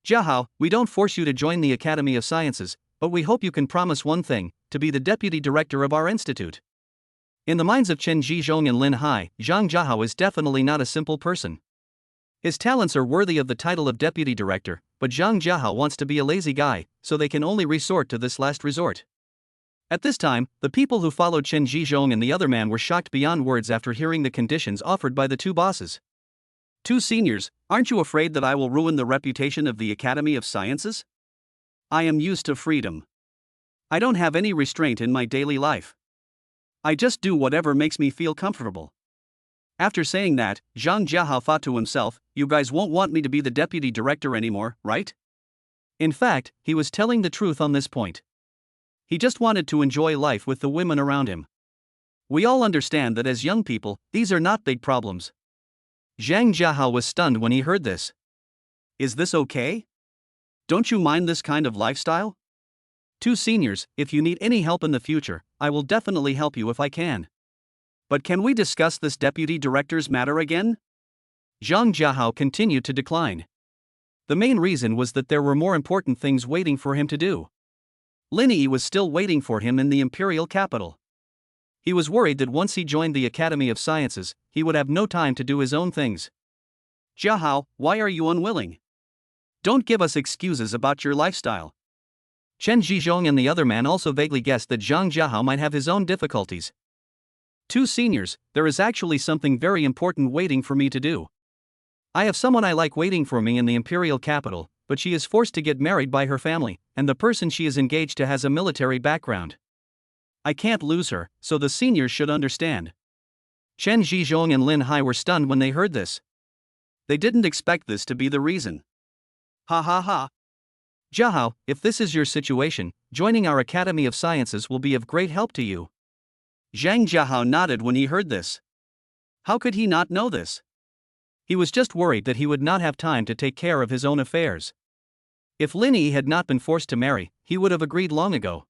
Jiahao, we don't force you to join the Academy of Sciences, but we hope you can promise one thing, to be the deputy director of our institute. In the minds of Chen Zhizhong and Lin Hai, Zhang Jiahao is definitely not a simple person. His talents are worthy of the title of deputy director, but Zhang Jiahao wants to be a lazy guy, so they can only resort to this last resort. At this time, the people who followed Chen Zhizhong and the other man were shocked beyond words after hearing the conditions offered by the two bosses. Two seniors, aren't you afraid that I will ruin the reputation of the Academy of Sciences? I am used to freedom. I don't have any restraint in my daily life. I just do whatever makes me feel comfortable. After saying that, Zhang Jiahao thought to himself, you guys won't want me to be the deputy director anymore, right? In fact, he was telling the truth on this point. He just wanted to enjoy life with the women around him. We all understand that as young people, these are not big problems. Zhang Jiahao was stunned when he heard this. Is this okay? Don't you mind this kind of lifestyle? Two seniors, if you need any help in the future, I will definitely help you if I can. But can we discuss this deputy director's matter again? Zhang Jiahao continued to decline. The main reason was that there were more important things waiting for him to do. Linnie was still waiting for him in the imperial capital. He was worried that once he joined the Academy of Sciences, he would have no time to do his own things. Jiahao, why are you unwilling? Don't give us excuses about your lifestyle. Chen Zhizhong and the other man also vaguely guessed that Zhang Jiahao might have his own difficulties. Two seniors, there is actually something very important waiting for me to do. I have someone I like waiting for me in the imperial capital, but she is forced to get married by her family, and the person she is engaged to has a military background. I can't lose her, so the seniors should understand. Chen Zhizhong and Lin Hai were stunned when they heard this. They didn't expect this to be the reason. Ha ha ha. Jiahao, if this is your situation, joining our Academy of Sciences will be of great help to you. Zhang Jiahao nodded when he heard this. How could he not know this? He was just worried that he would not have time to take care of his own affairs. If Linnie had not been forced to marry, he would have agreed long ago.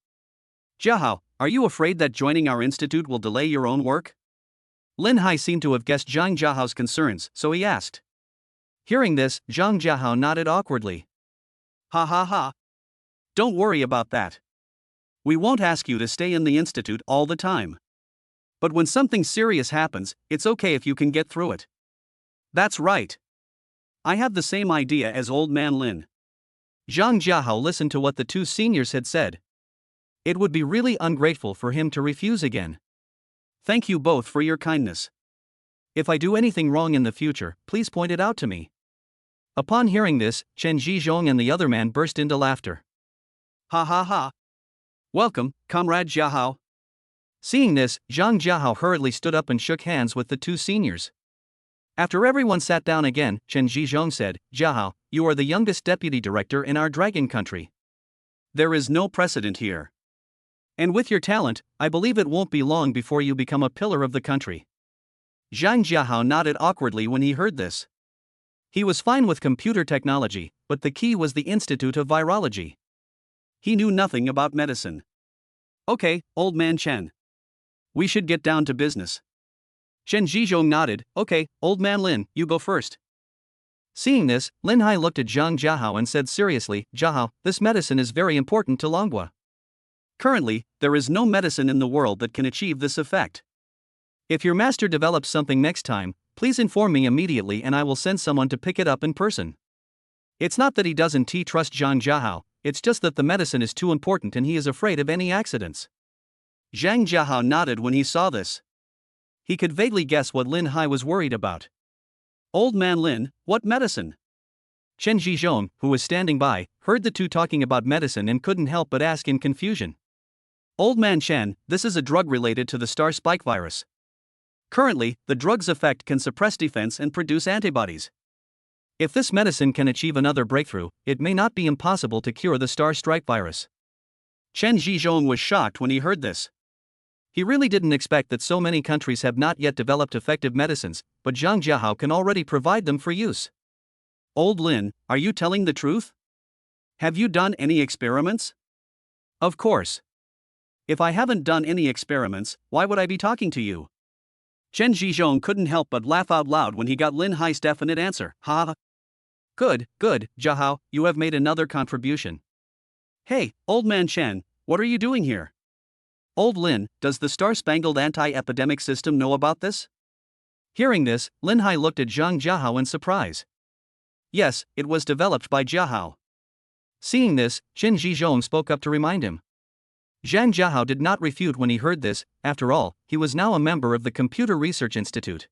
Jiahao, are you afraid that joining our institute will delay your own work? Lin Hai seemed to have guessed Zhang Jiahao's concerns, so he asked. Hearing this, Zhang Jiahao nodded awkwardly. Ha ha ha. Don't worry about that. We won't ask you to stay in the institute all the time. But when something serious happens, it's okay if you can get through it. That's right. I have the same idea as old man Lin. Zhang Jiahao listened to what the two seniors had said. It would be really ungrateful for him to refuse again. Thank you both for your kindness. If I do anything wrong in the future, please point it out to me. Upon hearing this, Chen Zhizhong and the other man burst into laughter. Ha ha ha. Welcome, Comrade Jiahao. Seeing this, Zhang Jiahao hurriedly stood up and shook hands with the two seniors. After everyone sat down again, Chen Zhizhong said, Jiahao, you are the youngest deputy director in our dragon country. There is no precedent here. And with your talent, I believe it won't be long before you become a pillar of the country. Zhang Jiahao nodded awkwardly when he heard this. He was fine with computer technology, but the key was the Institute of Virology. He knew nothing about medicine. Okay, old man Chen. We should get down to business. Chen Zhizhong nodded. Okay, old man Lin, you go first. Seeing this, Lin Hai looked at Zhang Jiahao and said seriously, Jiahao, this medicine is very important to Longhua. Currently, there is no medicine in the world that can achieve this effect. If your master develops something next time, please inform me immediately and I will send someone to pick it up in person. It's not that he doesn't trust Zhang Jiahao, it's just that the medicine is too important and he is afraid of any accidents. Zhang Jiahao nodded when he saw this. He could vaguely guess what Lin Hai was worried about. Old man Lin, what medicine? Chen Zhizhong, who was standing by, heard the two talking about medicine and couldn't help but ask in confusion. Old man Chen, this is a drug related to the star spike virus. Currently, the drug's effect can suppress defense and produce antibodies. If this medicine can achieve another breakthrough, it may not be impossible to cure the star strike virus. Chen Zhizhong was shocked when he heard this. He really didn't expect that so many countries have not yet developed effective medicines, but Zhang Jiahao can already provide them for use. Old Lin, are you telling the truth? Have you done any experiments? Of course. If I haven't done any experiments, why would I be talking to you? Chen Zhizhong couldn't help but laugh out loud when he got Lin Hai's definite answer. Ha ha. Good, Jiahao, you have made another contribution. Hey, old man Chen, what are you doing here? Old Lin, does the star-spangled anti-epidemic system know about this? Hearing this, Lin Hai looked at Zhang Jiahao in surprise. Yes, it was developed by Jiahao. Seeing this, Chen Zhizhong spoke up to remind him. Zhang Jiahao did not refute when he heard this. After all, he was now a member of the Computer Research Institute.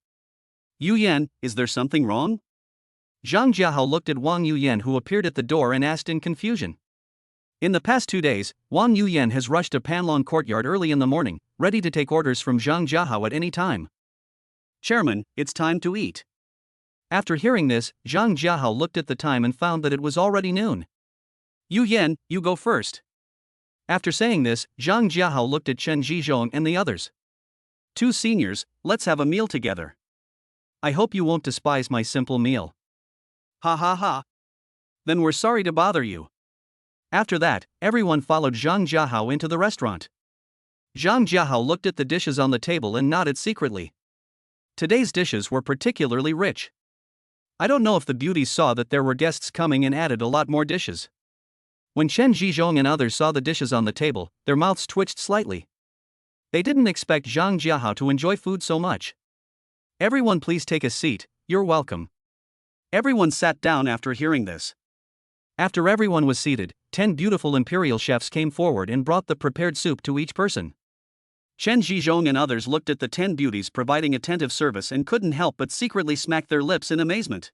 Yu Yan, is there something wrong? Zhang Jiahao looked at Wang Yuyan who appeared at the door and asked in confusion. In the past 2 days, Wang Yuyan has rushed to Panlong Courtyard early in the morning, ready to take orders from Zhang Jiahao at any time. Chairman, it's time to eat. After hearing this, Zhang Jiahao looked at the time and found that it was already noon. Yu Yan, you go first. After saying this, Zhang Jiahao looked at Chen Zhizhong and the others. Two seniors, let's have a meal together. I hope you won't despise my simple meal. Ha ha ha. Then we're sorry to bother you. After that, everyone followed Zhang Jiahao into the restaurant. Zhang Jiahao looked at the dishes on the table and nodded secretly. Today's dishes were particularly rich. I don't know if the beauties saw that there were guests coming and added a lot more dishes. When Chen Zhizhong and others saw the dishes on the table, their mouths twitched slightly. They didn't expect Zhang Jiahao to enjoy food so much. Everyone please take a seat, you're welcome. Everyone sat down after hearing this. After everyone was seated, 10 beautiful imperial chefs came forward and brought the prepared soup to each person. Chen Zhizhong and others looked at the 10 beauties providing attentive service and couldn't help but secretly smack their lips in amazement.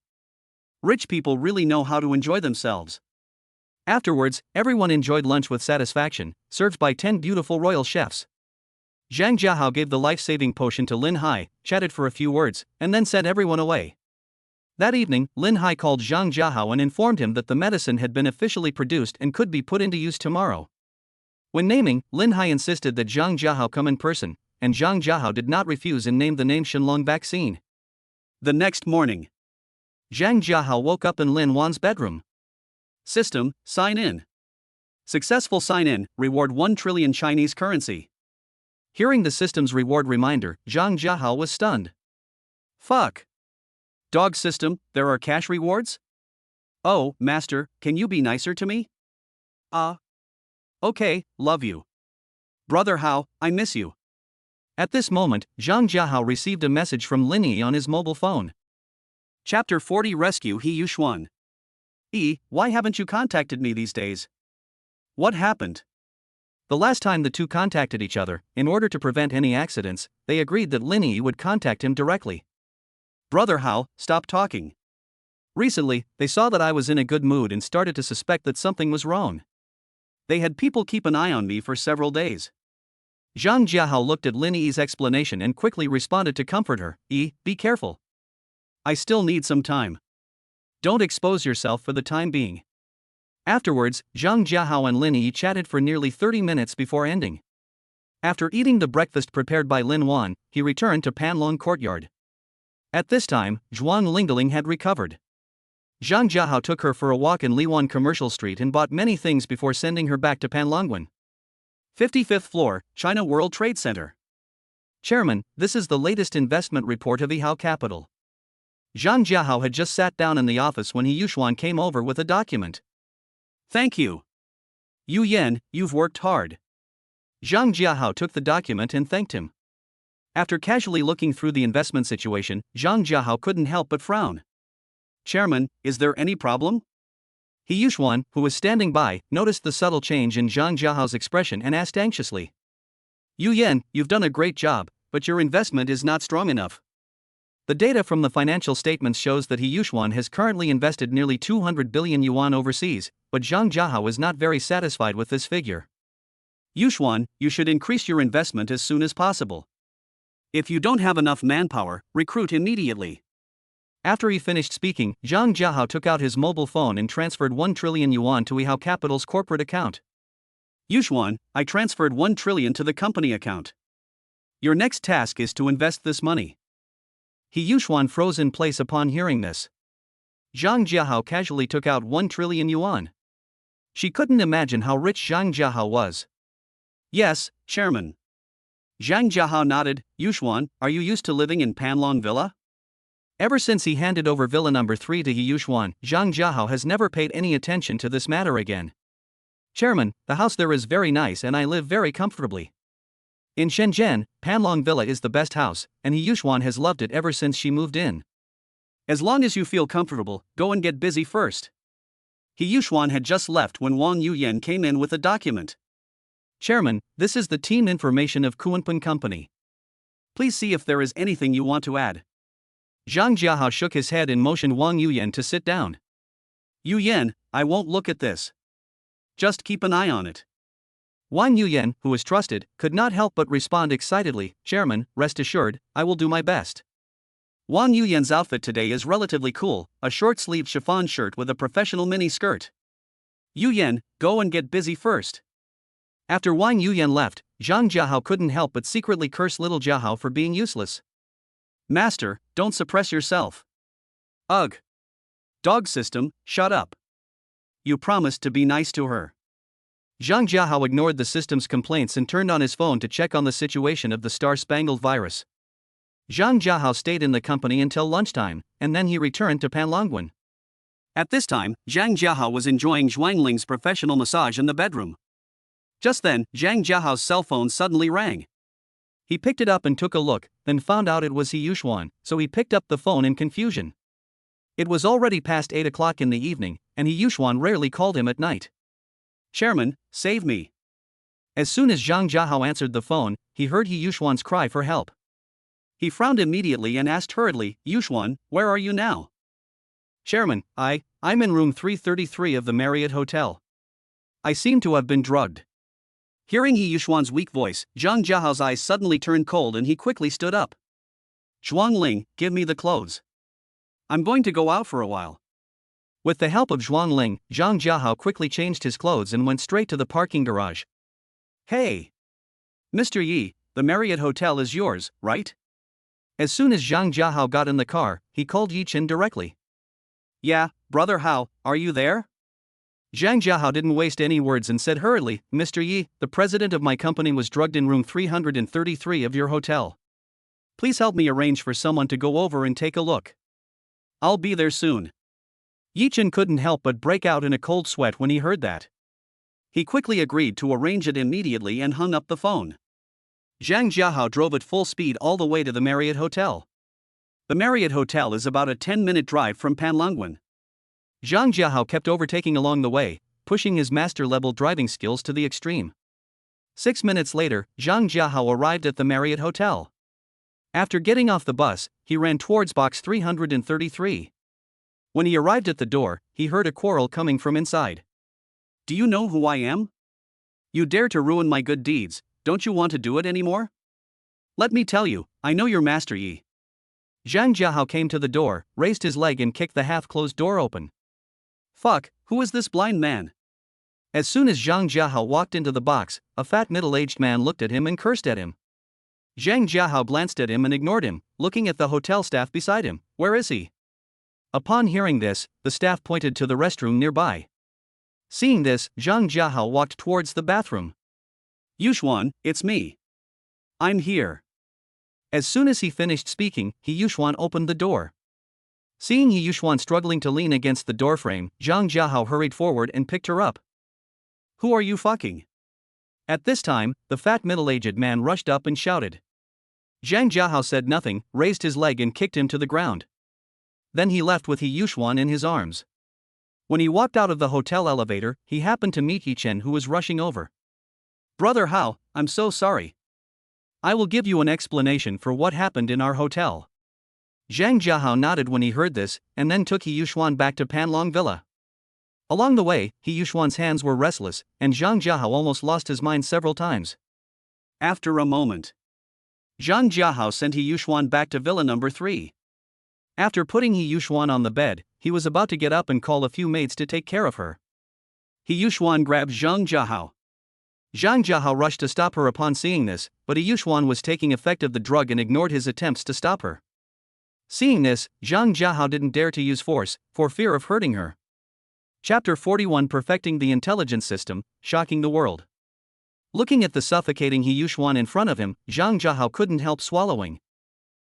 Rich people really know how to enjoy themselves. Afterwards, everyone enjoyed lunch with satisfaction, served by 10 beautiful royal chefs. Zhang Jiahao gave the life-saving potion to Lin Hai, chatted for a few words, and then sent everyone away. That evening, Lin Hai called Zhang Jiahao and informed him that the medicine had been officially produced and could be put into use tomorrow. When naming, Lin Hai insisted that Zhang Jiahao come in person, and Zhang Jiahao did not refuse and named the name Shenlong vaccine. The next morning, Zhang Jiahao woke up in Lin Wan's bedroom. System, sign in. Successful sign in, reward 1 trillion Chinese currency. Hearing the system's reward reminder, Zhang Jiahao was stunned. Fuck. Dog system, there are cash rewards? Oh, master, can you be nicer to me? Ah. Okay, love you. Brother Hao, I miss you. At this moment, Zhang Jiahao received a message from Linnie on his mobile phone. Chapter 40 Rescue He Yuxuan. Why haven't you contacted me these days? What happened? The last time the two contacted each other, in order to prevent any accidents, they agreed that Linnie would contact him directly. Brother Hao, stop talking. Recently, they saw that I was in a good mood and started to suspect that something was wrong. They had people keep an eye on me for several days. Zhang Jiahao looked at Linnie's explanation and quickly responded to comfort her. Be careful. I still need some time. Don't expose yourself for the time being. Afterwards, Zhang Jiahao and Linnie chatted for nearly 30 minutes before ending. After eating the breakfast prepared by Lin Wan, he returned to Panlong Courtyard. At this time, Zhuang Lingling had recovered. Zhang Jiahao took her for a walk in Liwan Commercial Street and bought many things before sending her back to Panlongwan. 55th floor, China World Trade Center. Chairman, this is the latest investment report of Yihao Capital. Zhang Jiahao had just sat down in the office when He Yuxuan came over with a document. Thank you. Yu Yan, you've worked hard. Zhang Jiahao took the document and thanked him. After casually looking through the investment situation, Zhang Jiahao couldn't help but frown. Chairman, is there any problem? He Yuxuan, who was standing by, noticed the subtle change in Zhang Jiahao's expression and asked anxiously. Yu Yan, you've done a great job, but your investment is not strong enough. The data from the financial statements shows that He Yuxuan has currently invested nearly 200 billion yuan overseas, but Zhang Jiahao is not very satisfied with this figure. Yuxuan, you should increase your investment as soon as possible. If you don't have enough manpower, recruit immediately. After he finished speaking, Zhang Jiahao took out his mobile phone and transferred 1 trillion yuan to Yihao Capital's corporate account. Yuxuan, I transferred 1 trillion to the company account. Your next task is to invest this money. He Yuxuan froze in place upon hearing this. Zhang Jiahao casually took out 1 trillion yuan. She couldn't imagine how rich Zhang Jiahao was. Yes, Chairman. Zhang Jiahao nodded. Yuxuan, are you used to living in Panlong Villa? Ever since he handed over Villa number 3 to He Yuxuan, Zhang Jiahao has never paid any attention to this matter again. Chairman, the house there is very nice and I live very comfortably. In Shenzhen, Panlong Villa is the best house, and He Yuxuan has loved it ever since she moved in. As long as you feel comfortable, go and get busy first. He Yuxuan had just left when Wang Yuyan came in with a document. Chairman, this is the team information of Kuanping Company. Please see if there is anything you want to add. Zhang Jiahao shook his head and motioned Wang Yuyan to sit down. Yu Yan, I won't look at this. Just keep an eye on it. Wang Yuyan, who was trusted, could not help but respond excitedly. Chairman, rest assured, I will do my best. Wang Yuyan's outfit today is relatively cool, a short-sleeved chiffon shirt with a professional mini skirt. Yu Yan, go and get busy first. After Wang Yuyan left, Zhang Jiahao couldn't help but secretly curse little Jiahao for being useless. Master, don't suppress yourself. Ugh. Dog system, shut up. You promised to be nice to her. Zhang Jiahao ignored the system's complaints and turned on his phone to check on the situation of the star-spangled virus. Zhang Jiahao stayed in the company until lunchtime, and then he returned to Panlongwan. At this time, Zhang Jiahao was enjoying Zhuangling's professional massage in the bedroom. Just then, Zhang Jiahao's cell phone suddenly rang. He picked it up and took a look, then found out it was He Yuxuan, so he picked up the phone in confusion. It was already past 8 o'clock in the evening, and He Yuxuan rarely called him at night. Chairman, save me. As soon as Zhang Jiahao answered the phone, he heard He Yuxuan's cry for help. He frowned immediately and asked hurriedly, Yuxuan, where are you now? Chairman, I'm in room 333 of the Marriott Hotel. I seem to have been drugged. Hearing He Yuxuan's weak voice, Zhang Jiahao's eyes suddenly turned cold and he quickly stood up. Zhuangling, give me the clothes. I'm going to go out for a while. With the help of Zhuangling, Zhang Jiahao quickly changed his clothes and went straight to the parking garage. Hey! Mr. Yi, the Marriott Hotel is yours, right? As soon as Zhang Jiahao got in the car, he called Yi Chen directly. Yeah, brother Hao, are you there? Zhang Jiahao didn't waste any words and said hurriedly, Mr. Yi, the president of my company was drugged in room 333 of your hotel. Please help me arrange for someone to go over and take a look. I'll be there soon. Yi Chen couldn't help but break out in a cold sweat when he heard that. He quickly agreed to arrange it immediately and hung up the phone. Zhang Jiahao drove at full speed all the way to the Marriott Hotel. The Marriott Hotel is about a 10-minute drive from Panlongwan. Zhang Jiahao kept overtaking along the way, pushing his master-level driving skills to the extreme. 6 minutes later, Zhang Jiahao arrived at the Marriott Hotel. After getting off the bus, he ran towards box 333. When he arrived at the door, he heard a quarrel coming from inside. Do you know who I am? You dare to ruin my good deeds, don't you want to do it anymore? Let me tell you, I know your master Yi. Zhang Jiahao came to the door, raised his leg and kicked the half-closed door open. Fuck, who is this blind man? As soon as Zhang Jiahao walked into the box, a fat middle-aged man looked at him and cursed at him. Zhang Jiahao glanced at him and ignored him, looking at the hotel staff beside him. Where is he? Upon hearing this, the staff pointed to the restroom nearby. Seeing this, Zhang Jiahao walked towards the bathroom. Yuxuan, it's me. I'm here. As soon as he finished speaking, He Yuxuan opened the door. Seeing He Yuxuan struggling to lean against the doorframe, Zhang Jiahao hurried forward and picked her up. Who are you fucking? At this time, the fat middle-aged man rushed up and shouted. Zhang Jiahao said nothing, raised his leg and kicked him to the ground. Then he left with He Yuxuan in his arms. When he walked out of the hotel elevator, he happened to meet Yi Chen, who was rushing over. Brother Hao, I'm so sorry. I will give you an explanation for what happened in our hotel. Zhang Jiahao nodded when he heard this, and then took He Yuxuan back to Panlong Villa. Along the way, He Yuxuan's hands were restless, and Zhang Jiahao almost lost his mind several times. After a moment, Zhang Jiahao sent He Yuxuan back to Villa number 3. After putting He Yuxuan on the bed, he was about to get up and call a few maids to take care of her. He Yuxuan grabbed Zhang Jiahao. Zhang Jiahao rushed to stop her upon seeing this, but He Yuxuan was taking effect of the drug and ignored his attempts to stop her. Seeing this, Zhang Jiahao didn't dare to use force, for fear of hurting her. Chapter 41 Perfecting the Intelligence System, Shocking the World. Looking at the suffocating He Yuxuan in front of him, Zhang Jiahao couldn't help swallowing.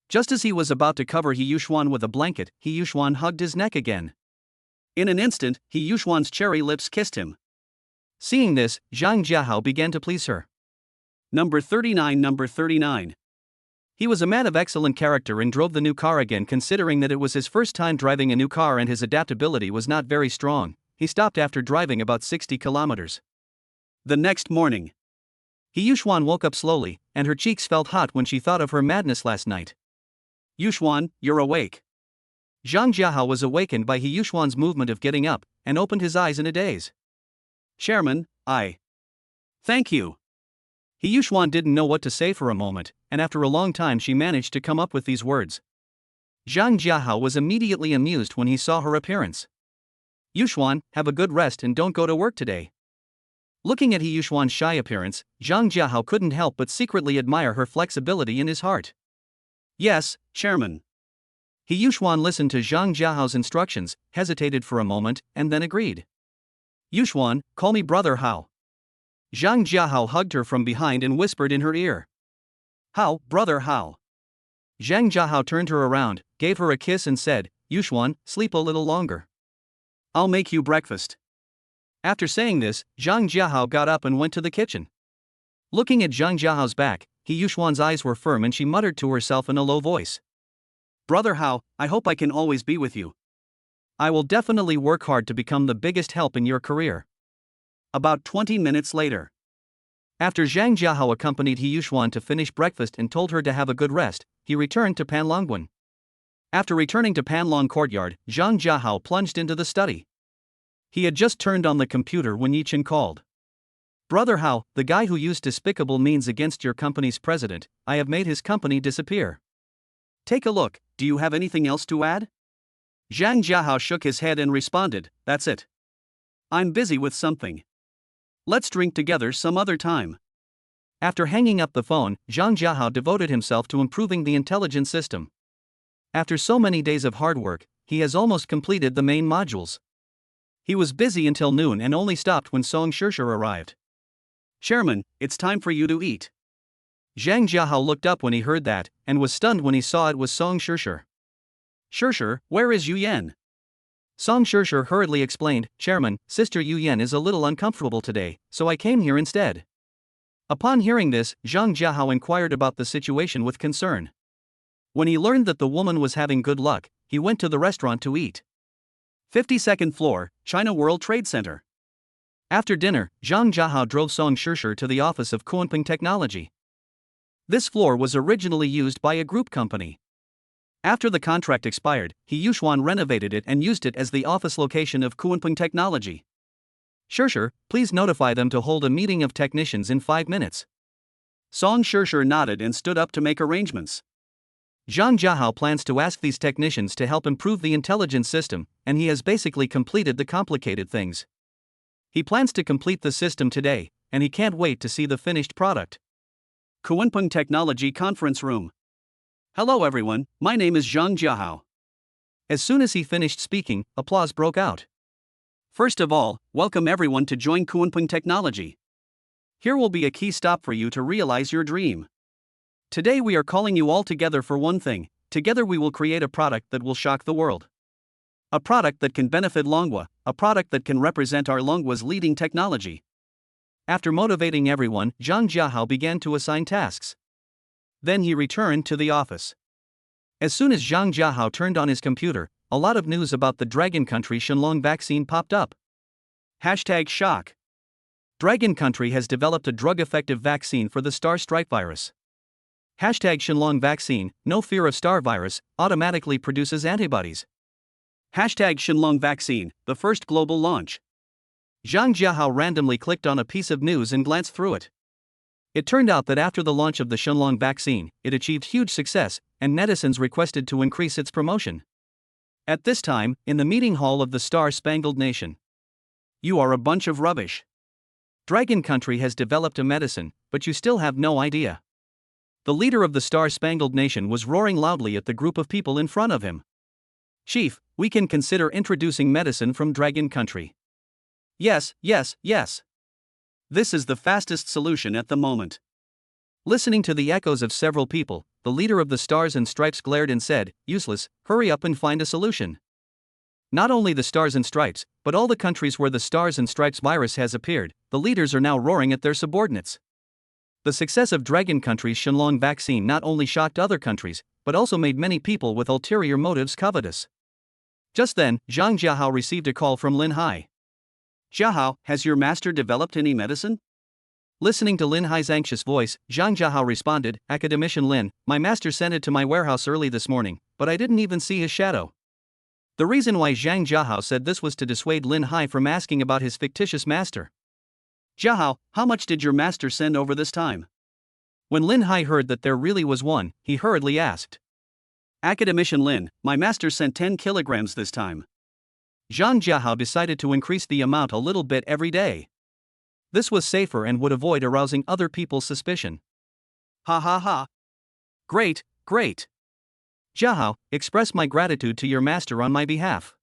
Just as he was about to cover He Yuxuan with a blanket, He Yuxuan hugged his neck again. In an instant, He Yuxuan's cherry lips kissed him. Seeing this, Zhang Jiahao began to please her. Number 39. He was a man of excellent character and drove the new car again, considering that it was his first time driving a new car and his adaptability was not very strong. He stopped after driving about 60 kilometers. The next morning, He Yuxuan woke up slowly, and her cheeks felt hot when she thought of her madness last night. Yuxuan, you're awake. Zhang Jiahao was awakened by He Yuxuan's movement of getting up, and opened his eyes in a daze. Chairman, Thank you. He Yuxuan didn't know what to say for a moment, and after a long time she managed to come up with these words. Zhang Jiahao was immediately amused when he saw her appearance. Yuxuan, have a good rest and don't go to work today. Looking at He Yuxuan's shy appearance, Zhang Jiahao couldn't help but secretly admire her flexibility in his heart. Yes, Chairman. He Yuxuan listened to Zhang Jiahao's instructions, hesitated for a moment, and then agreed. Yuxuan, call me Brother Hao. Zhang Jiahao hugged her from behind and whispered in her ear. Hao, Brother Hao. Zhang Jiahao turned her around, gave her a kiss and said, Yuxuan, sleep a little longer. I'll make you breakfast. After saying this, Zhang Jiahao got up and went to the kitchen. Looking at Zhang Jiahao's back, He Yuxuan's eyes were firm and she muttered to herself in a low voice. Brother Hao, I hope I can always be with you. I will definitely work hard to become the biggest help in your career. About 20 minutes later. After Zhang Jiahao accompanied He Yuxuan to finish breakfast and told her to have a good rest, he returned to Panlongwan. After returning to Panlong Courtyard, Zhang Jiahao plunged into the study. He had just turned on the computer when Yi Chen called. Brother Hao, the guy who used despicable means against your company's president, I have made his company disappear. Take a look, do you have anything else to add? Zhang Jiahao shook his head and responded, that's it. I'm busy with something. Let's drink together some other time. After hanging up the phone, Zhang Jiahao devoted himself to improving the intelligence system. After so many days of hard work, he has almost completed the main modules. He was busy until noon and only stopped when Song Shishir arrived. Chairman, it's time for you to eat. Zhang Jiahao looked up when he heard that, and was stunned when he saw it was Song Shishir. Sure, where is Yu Yan? Song Sure hurriedly explained, Chairman, Sister Yu Yan is a little uncomfortable today, so I came here instead. Upon hearing this, Zhang Jiahao inquired about the situation with concern. When he learned that the woman was having good luck, he went to the restaurant to eat. 52nd floor, China World Trade Center. After dinner, Zhang Jiahao drove Song Sure to the office of Kunpeng Technology. This floor was originally used by a group company. After the contract expired, He Yuxuan renovated it and used it as the office location of Kunpeng Technology. Sure, please notify them to hold a meeting of technicians in 5 minutes. Song Sure nodded and stood up to make arrangements. Zhang Jiahao plans to ask these technicians to help improve the intelligence system, and he has basically completed the complicated things. He plans to complete the system today, and he can't wait to see the finished product. Kunpeng Technology Conference Room. Hello everyone, my name is Zhang Jiahao. As soon as he finished speaking, applause broke out. First of all, welcome everyone to join Kunpeng Technology. Here will be a key stop for you to realize your dream. Today we are calling you all together for one thing. Together we will create a product that will shock the world. A product that can benefit Longwa, a product that can represent our Longwa's leading technology. After motivating everyone, Zhang Jiahao began to assign tasks. Then he returned to the office. As soon as Zhang Jiahao turned on his computer, a lot of news about the Dragon Country Shenlong vaccine popped up. #shock. Dragon Country has developed a drug-effective vaccine for the star stripe virus. #Shenlong vaccine, no fear of star virus, automatically produces antibodies. #Shenlong vaccine, the first global launch. Zhang Jiahao randomly clicked on a piece of news and glanced through it. It turned out that after the launch of the Shenlong vaccine, it achieved huge success, and netizens requested to increase its promotion. At this time, in the meeting hall of the Star-Spangled Nation. You are a bunch of rubbish. Dragon Country has developed a medicine, but you still have no idea. The leader of the Star-Spangled Nation was roaring loudly at the group of people in front of him. Chief, we can consider introducing medicine from Dragon Country. Yes. This is the fastest solution at the moment. Listening to the echoes of several people, the leader of the Stars and Stripes glared and said, useless, hurry up and find a solution. Not only the Stars and Stripes, but all the countries where the Stars and Stripes virus has appeared, the leaders are now roaring at their subordinates. The success of Dragon Country's Shenlong vaccine not only shocked other countries, but also made many people with ulterior motives covetous. Just then, Zhang Jiahao received a call from Lin Hai. Jiahao, has your master developed any medicine? Listening to Lin Hai's anxious voice, Zhang Jiahao responded, Academician Lin, my master sent it to my warehouse early this morning, but I didn't even see his shadow. The reason why Zhang Jiahao said this was to dissuade Lin Hai from asking about his fictitious master. Jiahao, how much did your master send over this time? When Lin Hai heard that there really was one, he hurriedly asked. Academician Lin, my master sent 10 kilograms this time. Zhang Jiahao decided to increase the amount a little bit every day. This was safer and would avoid arousing other people's suspicion. Ha. Great. Jiahao, express my gratitude to your master on my behalf.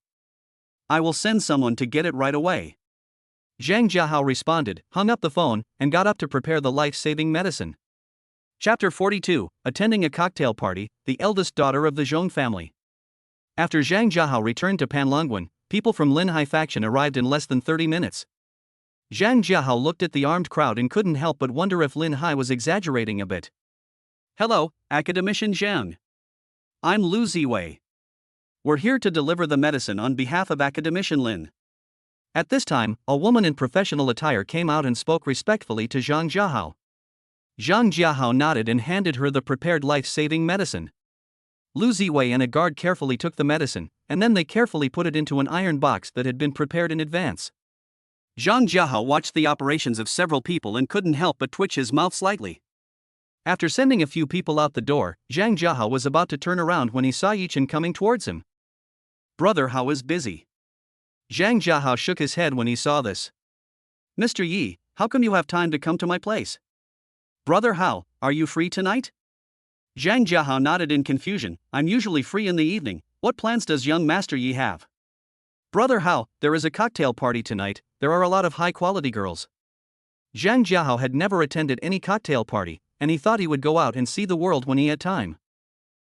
I will send someone to get it right away. Zhang Jiahao responded, hung up the phone, and got up to prepare the life-saving medicine. Chapter 42, Attending a Cocktail Party, the eldest daughter of the Zhong family. After Zhang Jiahao returned to Panlongwan, people from Lin Hai faction arrived in less than 30 minutes. Zhang Jiahao looked at the armed crowd and couldn't help but wonder if Lin Hai was exaggerating a bit. Hello, Academician Zhang. I'm Lu Ziwei. We're here to deliver the medicine on behalf of Academician Lin. At this time, a woman in professional attire came out and spoke respectfully to Zhang Jiahao. Zhang Jiahao nodded and handed her the prepared life-saving medicine. Lu Ziwei and a guard carefully took the medicine, and then they carefully put it into an iron box that had been prepared in advance. Zhang Jiahao watched the operations of several people and couldn't help but twitch his mouth slightly. After sending a few people out the door, Zhang Jiahao was about to turn around when he saw Yi Chen coming towards him. Brother Hao is busy. Zhang Jiahao shook his head when he saw this. Mr. Yi, how come you have time to come to my place? Brother Hao, are you free tonight? Zhang Jiahao nodded in confusion. I'm usually free in the evening. What plans does young Master Yi have? Brother Hao, there is a cocktail party tonight. There are a lot of high-quality girls. Zhang Jiahao had never attended any cocktail party, and he thought he would go out and see the world when he had time.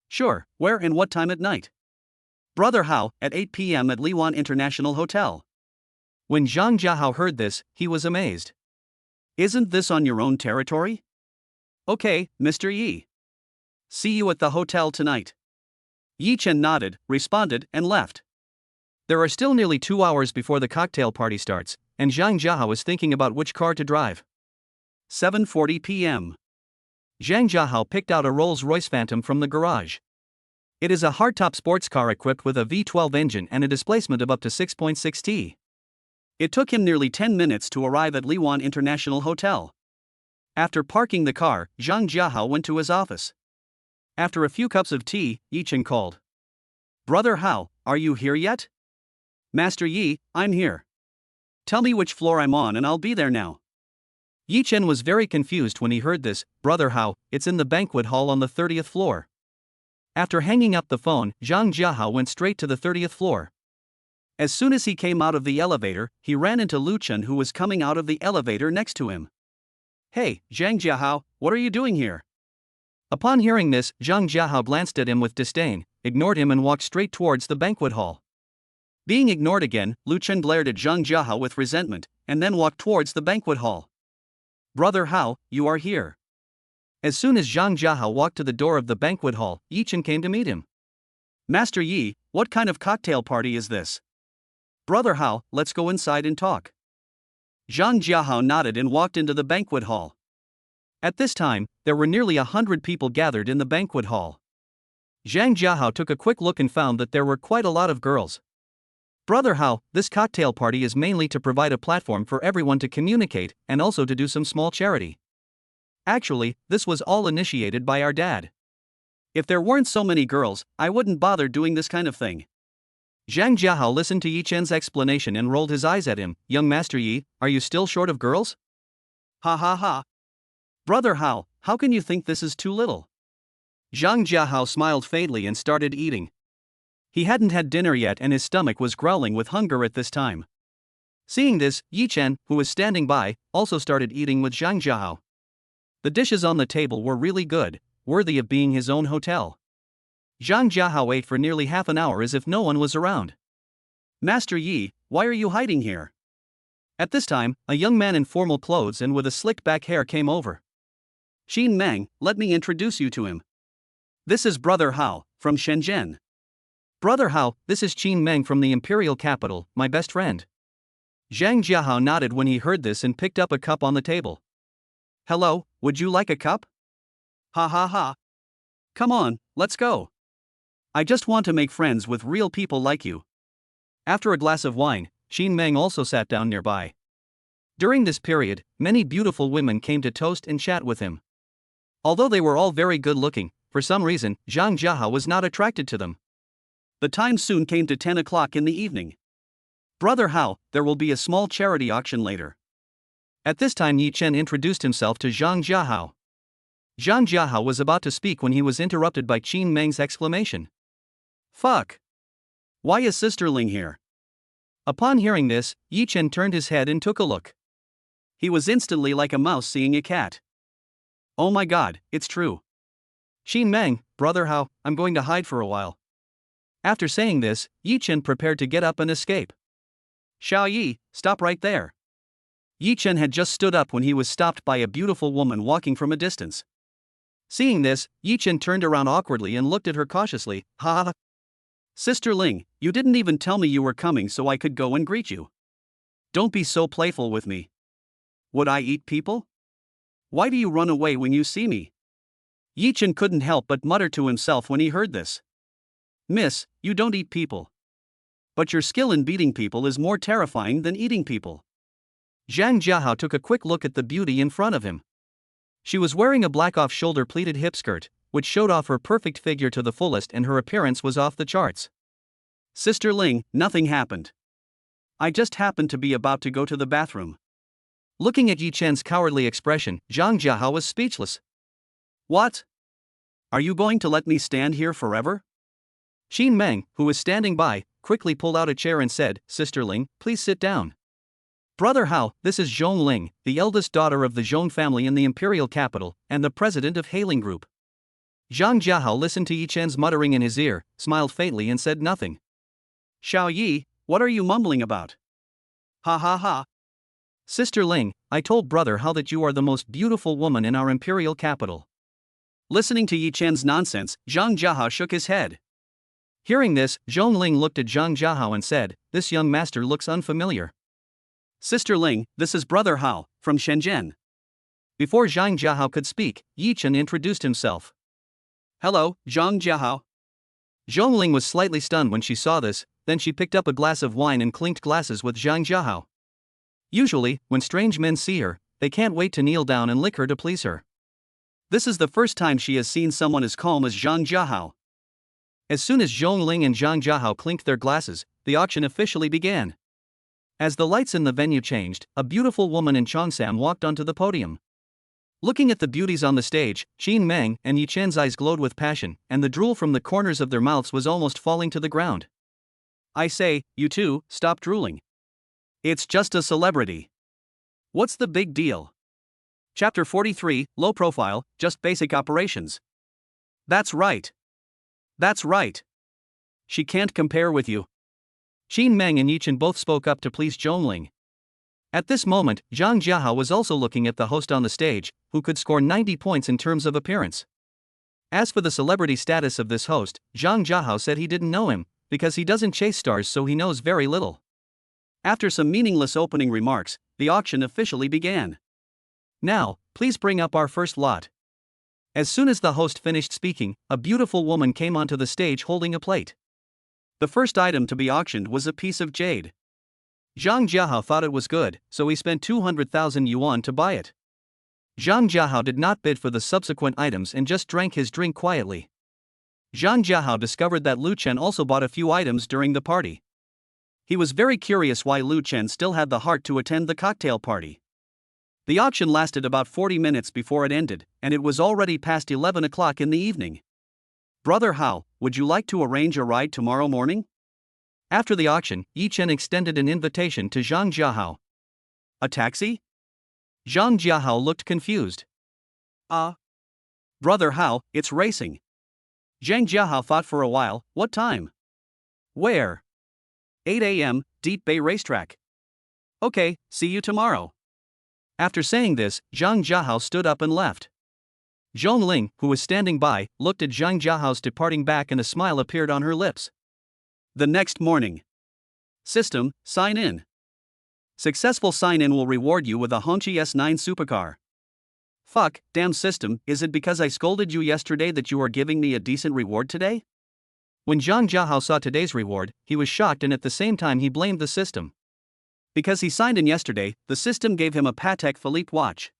Sure, where and what time at night? Brother Hao, at 8 p.m. at Lin Wan International Hotel. When Zhang Jiahao heard this, he was amazed. Isn't this on your own territory? Okay, Mr. Yi. See you at the hotel tonight. Yi Chen nodded, responded, and left. There are still nearly 2 hours before the cocktail party starts, and Zhang Jiahao is thinking about which car to drive. 7:40 p.m. Zhang Jiahao picked out a Rolls-Royce Phantom from the garage. It is a hardtop sports car equipped with a V12 engine and a displacement of up to 6.6 T. It took him nearly 10 minutes to arrive at Lin Wan International Hotel. After parking the car, Zhang Jiahao went to his office. After a few cups of tea, Yi Chen called. Brother Hao, are you here yet? Master Yi, I'm here. Tell me which floor I'm on and I'll be there now. Yi Chen was very confused when he heard this. Brother Hao, it's in the banquet hall on the 30th floor. After hanging up the phone, Zhang Jiahao went straight to the 30th floor. As soon as he came out of the elevator, he ran into Lu Chen, who was coming out of the elevator next to him. Hey, Zhang Jiahao, what are you doing here? Upon hearing this, Zhang Jiahao glanced at him with disdain, ignored him and walked straight towards the banquet hall. Being ignored again, Lu Chen glared at Zhang Jiahao with resentment, and then walked towards the banquet hall. Brother Hao, you are here. As soon as Zhang Jiahao walked to the door of the banquet hall, Yi Chen came to meet him. Master Yi, what kind of cocktail party is this? Brother Hao, let's go inside and talk. Zhang Jiahao nodded and walked into the banquet hall. At this time, there were nearly 100 people gathered in the banquet hall. Zhang Jiahao took a quick look and found that there were quite a lot of girls. Brother Hao, this cocktail party is mainly to provide a platform for everyone to communicate and also to do some small charity. Actually, this was all initiated by our dad. If there weren't so many girls, I wouldn't bother doing this kind of thing. Zhang Jiahao listened to Yi Chen's explanation and rolled his eyes at him. Young Master Yi, are you still short of girls? Ha ha ha. Brother Hao, how can you think this is too little? Zhang Jiahao smiled faintly and started eating. He hadn't had dinner yet and his stomach was growling with hunger at this time. Seeing this, Yi Chen, who was standing by, also started eating with Zhang Jiahao. The dishes on the table were really good, worthy of being his own hotel. Zhang Jiahao ate for nearly half an hour as if no one was around. Master Yi, why are you hiding here? At this time, a young man in formal clothes and with a slicked back hair came over. Qin Meng, let me introduce you to him. This is Brother Hao, from Shenzhen. Brother Hao, this is Qin Meng from the imperial capital, my best friend. Zhang Jiahao nodded when he heard this and picked up a cup on the table. Hello, would you like a cup? Ha ha ha. Come on, let's go. I just want to make friends with real people like you. After a glass of wine, Qin Meng also sat down nearby. During this period, many beautiful women came to toast and chat with him. Although they were all very good looking, for some reason, Zhang Jiahao was not attracted to them. The time soon came to 10 o'clock in the evening. Brother Hao, there will be a small charity auction later. At this time Yi Chen introduced himself to Zhang Jiahao. Zhang Jiahao was about to speak when he was interrupted by Qin Meng's exclamation. Fuck! Why is Sister Ling here? Upon hearing this, Yi Chen turned his head and took a look. He was instantly like a mouse seeing a cat. Oh my god, it's true. Qin Meng, Brother Hao, I'm going to hide for a while. After saying this, Yi Chen prepared to get up and escape. Xiao Yi, stop right there. Yi Chen had just stood up when he was stopped by a beautiful woman walking from a distance. Seeing this, Yi Chen turned around awkwardly and looked at her cautiously. Ha ha. Sister Ling, you didn't even tell me you were coming so I could go and greet you. Don't be so playful with me. Would I eat people? Why do you run away when you see me? Yi Chen couldn't help but mutter to himself when he heard this. Miss, you don't eat people. But your skill in beating people is more terrifying than eating people. Zhang Jiahao took a quick look at the beauty in front of him. She was wearing a black off-shoulder pleated hip skirt, which showed off her perfect figure to the fullest, and her appearance was off the charts. Sister Ling, nothing happened. I just happened to be about to go to the bathroom. Looking at Yi Chen's cowardly expression, Zhang Jiahao was speechless. What? Are you going to let me stand here forever? Qin Meng, who was standing by, quickly pulled out a chair and said, Sister Ling, please sit down. Brother Hao, this is Zhong Ling, the eldest daughter of the Zhong family in the imperial capital, and the president of Hailing Group. Zhang Jiahao listened to Yi Chen's muttering in his ear, smiled faintly and said nothing. Xiao Yi, what are you mumbling about? Ha ha ha. Sister Ling, I told brother Hao that you are the most beautiful woman in our imperial capital. Listening to Yi Chen's nonsense, Zhang Jiahao shook his head. Hearing this, Zhong Ling looked at Zhang Jiahao and said, "This young master looks unfamiliar." Sister Ling, this is brother Hao, from Shenzhen. Before Zhang Jiahao could speak, Yi Chen introduced himself. Hello, Zhang Jiahao. Zhong Ling was slightly stunned when she saw this, then she picked up a glass of wine and clinked glasses with Zhang Jiahao. Usually, when strange men see her, they can't wait to kneel down and lick her to please her. This is the first time she has seen someone as calm as Zhang Jiahao. As soon as Zhong Ling and Zhang Jiahao clinked their glasses, the auction officially began. As the lights in the venue changed, a beautiful woman in Cheongsam walked onto the podium. Looking at the beauties on the stage, Qin Meng and Yi Chen's eyes glowed with passion, and the drool from the corners of their mouths was almost falling to the ground. I say, you two, stop drooling. It's just a celebrity. What's the big deal? Chapter 43, Low Profile, Just Basic Operations. That's right. That's right. She can't compare with you. Qin Meng and Yi Chen both spoke up to please Zhong Ling. At this moment, Zhang Jiahao was also looking at the host on the stage, who could score 90 points in terms of appearance. As for the celebrity status of this host, Zhang Jiahao said he didn't know him, because he doesn't chase stars, so he knows very little. After some meaningless opening remarks, the auction officially began. Now, please bring up our first lot. As soon as the host finished speaking, a beautiful woman came onto the stage holding a plate. The first item to be auctioned was a piece of jade. Zhang Jiahao thought it was good, so he spent 200,000 yuan to buy it. Zhang Jiahao did not bid for the subsequent items and just drank his drink quietly. Zhang Jiahao discovered that Lu Chen also bought a few items during the party. He was very curious why Lu Chen still had the heart to attend the cocktail party. The auction lasted about 40 minutes before it ended, and it was already past 11 o'clock in the evening. Brother Hao, would you like to arrange a ride tomorrow morning? After the auction, Yi Chen extended an invitation to Zhang Jiahao. A taxi? Zhang Jiahao looked confused. Brother Hao, it's racing. Zhang Jiahao thought for a while, what time? Where? 8 a.m., Deep Bay Racetrack. Okay, see you tomorrow. After saying this, Zhang Jiahao stood up and left. Zhong Ling, who was standing by, looked at Zhang Jiahao's departing back and a smile appeared on her lips. The next morning. System, sign in. Successful sign-in will reward you with a Hongqi S9 supercar. Fuck, damn system, is it because I scolded you yesterday that you are giving me a decent reward today? When Zhang Jiahao saw today's reward, he was shocked and at the same time he blamed the system. Because he signed in yesterday, the system gave him a Patek Philippe watch.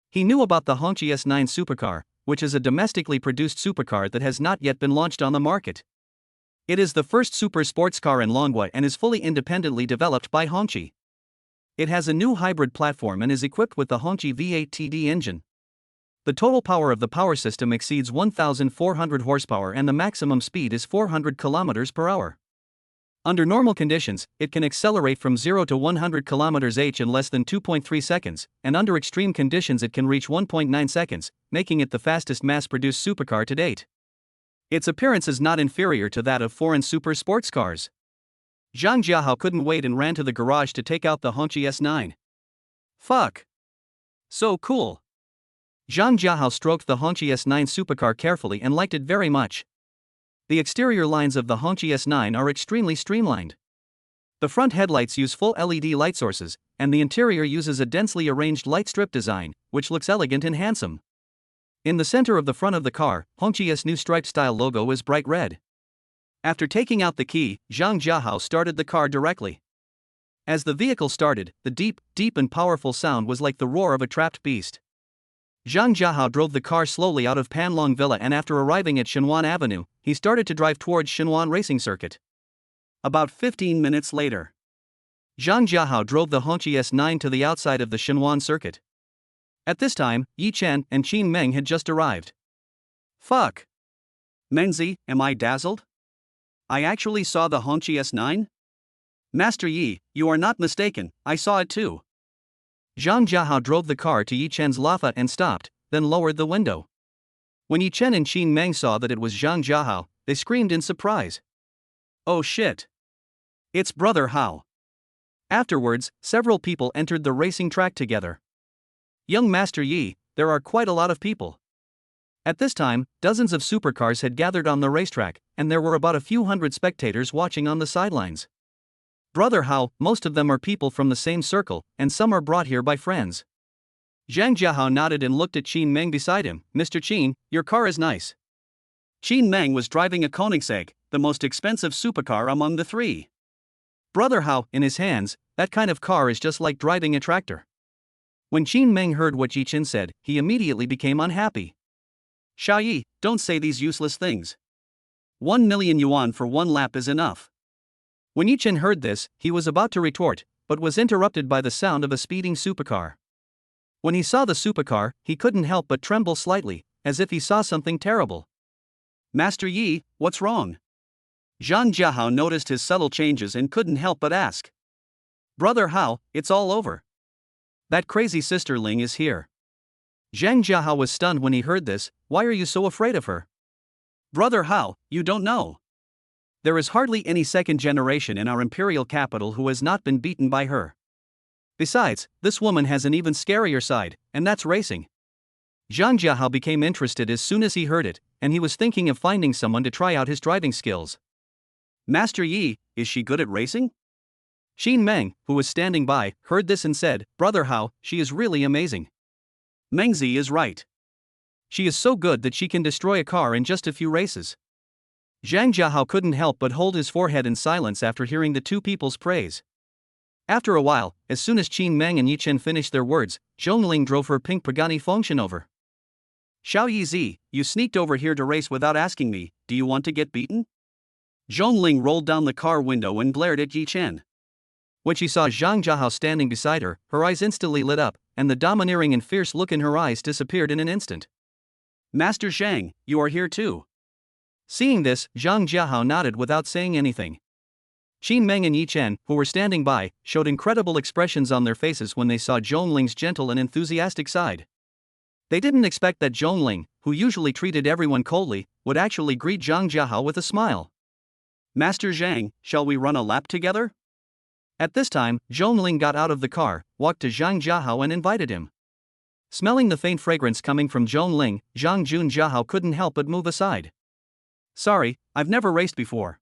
He knew about the Hongqi S9 supercar, which is a domestically produced supercar that has not yet been launched on the market. It is the first super sports car in Longwa and is fully independently developed by Hongqi. It has a new hybrid platform and is equipped with the Hongqi V8 TD engine. The total power of the power system exceeds 1,400 horsepower and the maximum speed is 400 km per hour. Under normal conditions, it can accelerate from 0 to 100 km/h in less than 2.3 seconds, and under extreme conditions it can reach 1.9 seconds, making it the fastest mass-produced supercar to date. Its appearance is not inferior to that of foreign super sports cars. Zhang Jiahao couldn't wait and ran to the garage to take out the Hongqi S9. Fuck. So cool. Zhang Jiahao stroked the Hongqi S9 supercar carefully and liked it very much. The exterior lines of the Hongqi S9 are extremely streamlined. The front headlights use full LED light sources, and the interior uses a densely arranged light strip design, which looks elegant and handsome. In the center of the front of the car, Hongqi's new striped-style logo is bright red. After taking out the key, Zhang Jiahao started the car directly. As the vehicle started, the deep, and powerful sound was like the roar of a trapped beast. Zhang Jiahao drove the car slowly out of Panlong Villa and after arriving at Shenwan Avenue, he started to drive towards Shenwan Racing Circuit. About 15 minutes later, Zhang Jiahao drove the Hongqi S9 to the outside of the Shenwan Circuit. At this time, Yi Chen and Qin Meng had just arrived. Fuck. Menzi, am I dazzled? I actually saw the Hongqi S9? Master Yi, you are not mistaken, I saw it too. Zhang Jiahao drove the car to Yi Chen's Lafa and stopped, then lowered the window. When Yi Chen and Qin Meng saw that it was Zhang Jiahao, they screamed in surprise. Oh shit. It's Brother Hao. Afterwards, several people entered the racing track together. Young Master Yi, there are quite a lot of people. At this time, dozens of supercars had gathered on the racetrack, and there were about a few hundred spectators watching on the sidelines. Brother Hao, most of them are people from the same circle, and some are brought here by friends. Zhang Jiahao nodded and looked at Qin Meng beside him. Mr. Qin, your car is nice. Qin Meng was driving a Koenigsegg, the most expensive supercar among the three. Brother Hao, in his hands, that kind of car is just like driving a tractor. When Qin Meng heard what Yi Chen said, he immediately became unhappy. Xiao Yi, don't say these useless things. 1 million yuan for one lap is enough. When Yi Chen heard this, he was about to retort, but was interrupted by the sound of a speeding supercar. When he saw the supercar, he couldn't help but tremble slightly, as if he saw something terrible. Master Yi, what's wrong? Zhang Jiahao noticed his subtle changes and couldn't help but ask. Brother Hao, it's all over. That crazy sister Ling is here. Zhang Jiahao was stunned when he heard this. Why are you so afraid of her? Brother Hao, you don't know. There is hardly any second generation in our imperial capital who has not been beaten by her. Besides, this woman has an even scarier side, and that's racing. Zhang Jiahao became interested as soon as he heard it, and he was thinking of finding someone to try out his driving skills. Master Yi, is she good at racing? Qin Meng, who was standing by, heard this and said, Brother Hao, she is really amazing. Mengzi is right. She is so good that she can destroy a car in just a few races. Zhang Jiahao couldn't help but hold his forehead in silence after hearing the two people's praise. After a while, as soon as Qin Meng and Yi Chen finished their words, Zhongling drove her pink Pagani Fengshen over. Xiao Yizi, you sneaked over here to race without asking me. Do you want to get beaten? Zhongling rolled down the car window and glared at Yi Chen. When she saw Zhang Jiahao standing beside her, her eyes instantly lit up, and the domineering and fierce look in her eyes disappeared in an instant. Master Zhang, you are here too. Seeing this, Zhang Jiahao nodded without saying anything. Qin Meng and Yi Chen, who were standing by, showed incredible expressions on their faces when they saw Zhongling's gentle and enthusiastic side. They didn't expect that Zhongling, who usually treated everyone coldly, would actually greet Zhang Jiahao with a smile. Master Zhang, shall we run a lap together? At this time, Zhongling got out of the car, walked to Zhang Jiahao and invited him. Smelling the faint fragrance coming from Zhongling, Zhang Jiahao couldn't help but move aside. Sorry, I've never raced before.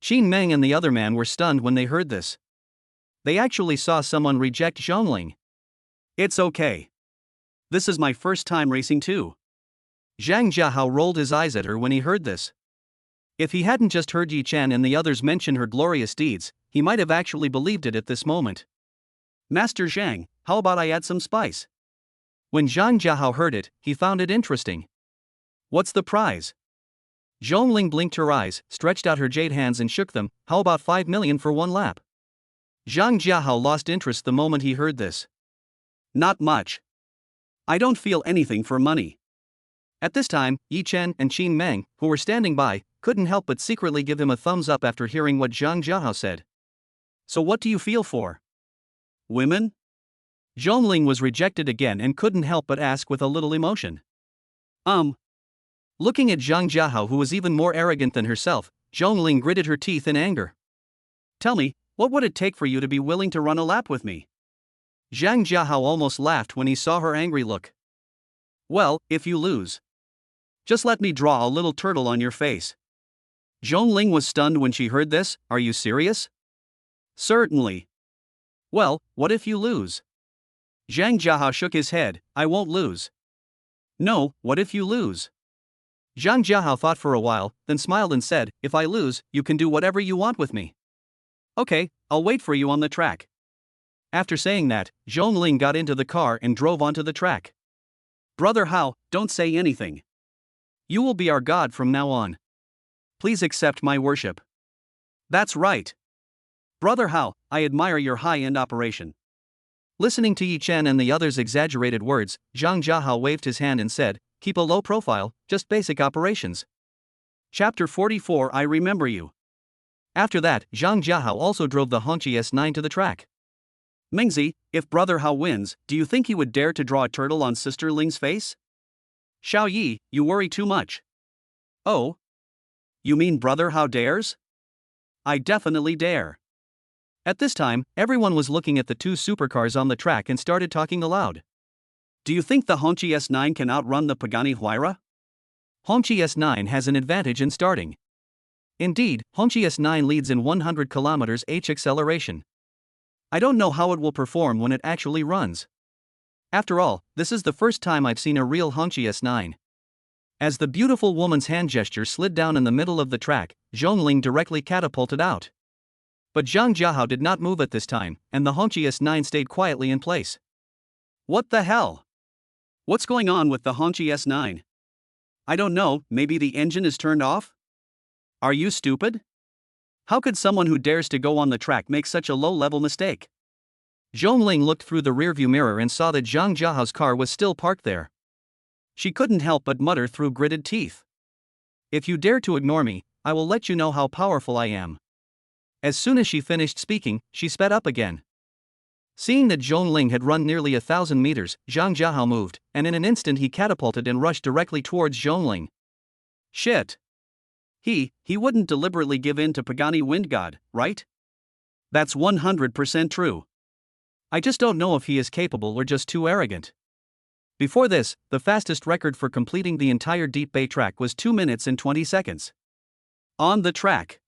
Qin Meng and the other man were stunned when they heard this. They actually saw someone reject Zhongling. It's okay. This is my first time racing too. Zhang Jiahao rolled his eyes at her when he heard this. If he hadn't just heard Yi Chen and the others mention her glorious deeds, he might have actually believed it at this moment. Master Zhang, how about I add some spice? When Zhang Jiahao heard it, he found it interesting. What's the prize? Zhongling blinked her eyes, stretched out her jade hands and shook them. How about 5 million for one lap? Zhang Jiahao lost interest the moment he heard this. Not much. I don't feel anything for money. At this time, Yi Chen and Qin Meng, who were standing by, couldn't help but secretly give him a thumbs up after hearing what Zhang Jiahao said. So what do you feel for? Women? Zhongling was rejected again and couldn't help but ask with a little emotion. Looking at Zhang Jiahao, who was even more arrogant than herself, Zhongling gritted her teeth in anger. Tell me, what would it take for you to be willing to run a lap with me? Zhang Jiahao almost laughed when he saw her angry look. Well, if you lose. Just let me draw a little turtle on your face. Zhongling was stunned when she heard this. Are you serious? Certainly. Well, what if you lose? Zhang Jiahao shook his head. I won't lose. No, what if you lose? Zhang Jiahao thought for a while, then smiled and said, if I lose, you can do whatever you want with me. Okay, I'll wait for you on the track. After saying that, Zhongling got into the car and drove onto the track. Brother Hao, don't say anything. You will be our god from now on. Please accept my worship. That's right. Brother Hao, I admire your high-end operation. Listening to Yi Chen and the others' exaggerated words, Zhang Jiahao waved his hand and said, keep a low profile, just basic operations. Chapter 44 I Remember You. After that, Zhang Jiahao also drove the Hongqi S9 to the track. Mengzi, if Brother Hao wins, do you think he would dare to draw a turtle on Sister Ling's face? Xiao Yi, you worry too much. Oh? You mean Brother Hao dares? I definitely dare. At this time, everyone was looking at the two supercars on the track and started talking aloud. Do you think the Hongqi S9 can outrun the Pagani Huayra? Hongqi S9 has an advantage in starting. Indeed, Hongqi S9 leads in 100 km/h acceleration. I don't know how it will perform when it actually runs. After all, this is the first time I've seen a real Hongqi S9. As the beautiful woman's hand gesture slid down in the middle of the track, Zhongling directly catapulted out. But Zhang Jiahao did not move at this time, and the Hongqi S9 stayed quietly in place. What the hell? What's going on with the Hongqi S9? I don't know, maybe the engine is turned off? Are you stupid? How could someone who dares to go on the track make such a low-level mistake? Zhongling looked through the rearview mirror and saw that Zhang Jiahao's car was still parked there. She couldn't help but mutter through gritted teeth. If you dare to ignore me, I will let you know how powerful I am. As soon as she finished speaking, she sped up again. Seeing that Zhongling had run nearly 1,000 meters, Zhang Jiahao moved, and in an instant he catapulted and rushed directly towards Zhongling. Shit. He wouldn't deliberately give in to Pagani Wind God, right? That's 100% true. I just don't know if he is capable or just too arrogant. Before this, the fastest record for completing the entire Deep Bay track was 2 minutes and 20 seconds. On the track.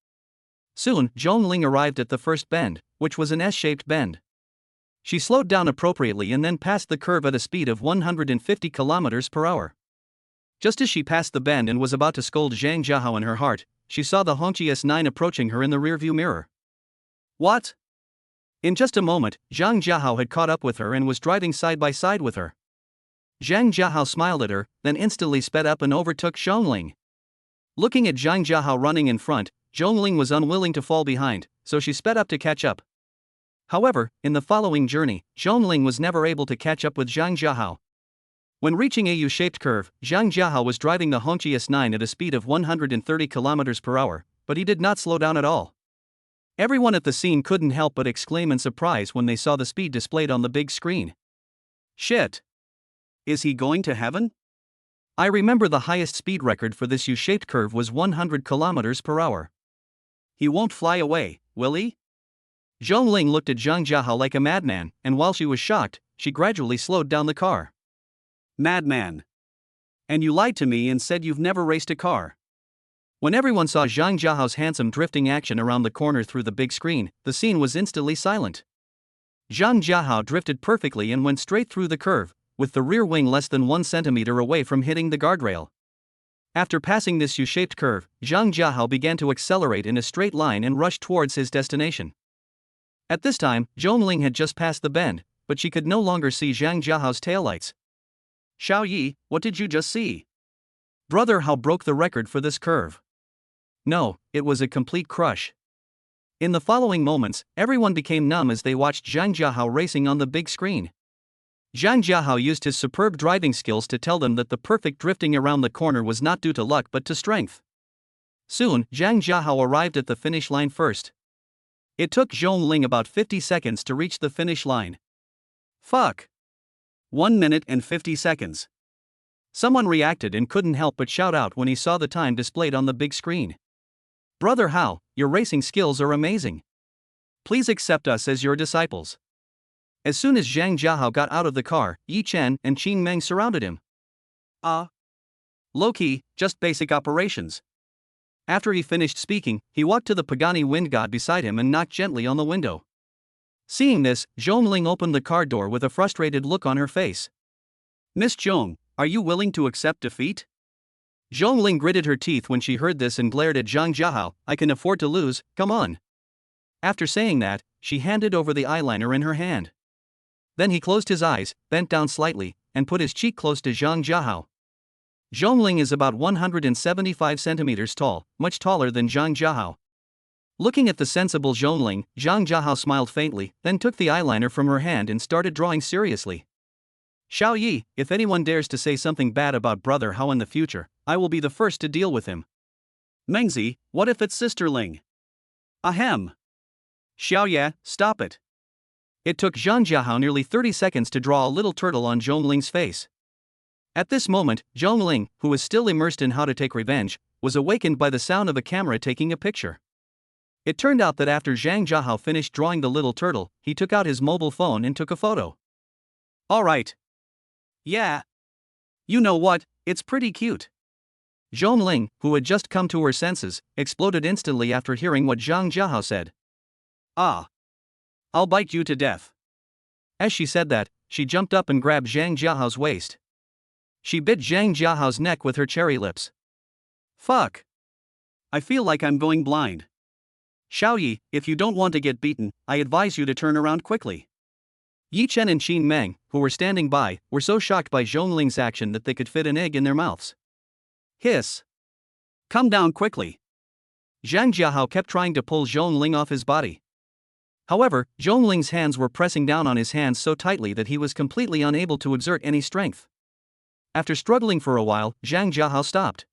Soon, Zhongling arrived at the first bend, which was an S-shaped bend. She slowed down appropriately and then passed the curve at a speed of 150 km/h. Just as she passed the bend and was about to scold Zhang Jiahao in her heart, she saw the Hongqi S9 approaching her in the rearview mirror. What? In just a moment, Zhang Jiahao had caught up with her and was driving side by side with her. Zhang Jiahao smiled at her, then instantly sped up and overtook Zhongling. Looking at Zhang Jiahao running in front, Zhongling was unwilling to fall behind, so she sped up to catch up. However, in the following journey, Zhongling was never able to catch up with Zhang Jiahao. When reaching a U-shaped curve, Zhang Jiahao was driving the Hongqi S9 at a speed of 130 km/h, but he did not slow down at all. Everyone at the scene couldn't help but exclaim in surprise when they saw the speed displayed on the big screen. Shit. Is he going to heaven? I remember the highest speed record for this U-shaped curve was 100 km/h. He won't fly away, will he? Zhongling looked at Zhang Jiahao like a madman, and while she was shocked, she gradually slowed down the car. Madman. And you lied to me and said you've never raced a car. When everyone saw Zhang Jiahao's handsome drifting action around the corner through the big screen, the scene was instantly silent. Zhang Jiahao drifted perfectly and went straight through the curve, with the rear wing less than 1 centimeter away from hitting the guardrail. After passing this U-shaped curve, Zhang Jiahao began to accelerate in a straight line and rushed towards his destination. At this time, Zhongling had just passed the bend, but she could no longer see Zhang Jiahao's taillights. Xiao Yi, what did you just see? Brother Hao broke the record for this curve. No, it was a complete crush. In the following moments, everyone became numb as they watched Zhang Jiahao racing on the big screen. Zhang Jiahao used his superb driving skills to tell them that the perfect drifting around the corner was not due to luck but to strength. Soon, Zhang Jiahao arrived at the finish line first. It took Zhongling about 50 seconds to reach the finish line. Fuck. 1 minute and 50 seconds. Someone reacted and couldn't help but shout out when he saw the time displayed on the big screen. Brother Hao, your racing skills are amazing. Please accept us as your disciples. As soon as Zhang Jiahao got out of the car, Lu Chen and Qin Meng surrounded him. Low-key, just basic operations. After he finished speaking, he walked to the Pagani wind god beside him and knocked gently on the window. Seeing this, Zhongling opened the car door with a frustrated look on her face. Miss Zhong, are you willing to accept defeat? Zhongling gritted her teeth when she heard this and glared at Zhang Jiahao. I can afford to lose, come on. After saying that, she handed over the eyeliner in her hand. Then he closed his eyes, bent down slightly, and put his cheek close to Zhang Jiahao. Zhongling is about 175 centimeters tall, much taller than Zhang Jiahao. Looking at the sensible Zhongling, Zhang Jiahao smiled faintly, then took the eyeliner from her hand and started drawing seriously. Xiao Yi, if anyone dares to say something bad about Brother Hao in the future, I will be the first to deal with him. Mengzi, what if it's Sister Ling? Ahem. Xiao Ye, stop it. It took Zhang Jiahao nearly 30 seconds to draw a little turtle on Zhongling's face. At this moment, Zhongling, who was still immersed in how to take revenge, was awakened by the sound of a camera taking a picture. It turned out that after Zhang Jiahao finished drawing the little turtle, he took out his mobile phone and took a photo. Alright. Yeah. You know what, it's pretty cute. Zhongling, who had just come to her senses, exploded instantly after hearing what Zhang Jiahao said. Ah. I'll bite you to death. As she said that, she jumped up and grabbed Zhang Jiahao's waist. She bit Zhang Jiahao's neck with her cherry lips. Fuck. I feel like I'm going blind. Xiaoyi, if you don't want to get beaten, I advise you to turn around quickly. Yi Chen and Qin Meng, who were standing by, were so shocked by Zhongling's action that they could fit an egg in their mouths. Hiss. Come down quickly. Zhang Jiahao kept trying to pull Zhongling off his body. However, Zhongling's hands were pressing down on his hands so tightly that he was completely unable to exert any strength. After struggling for a while, Zhang Jiahao stopped.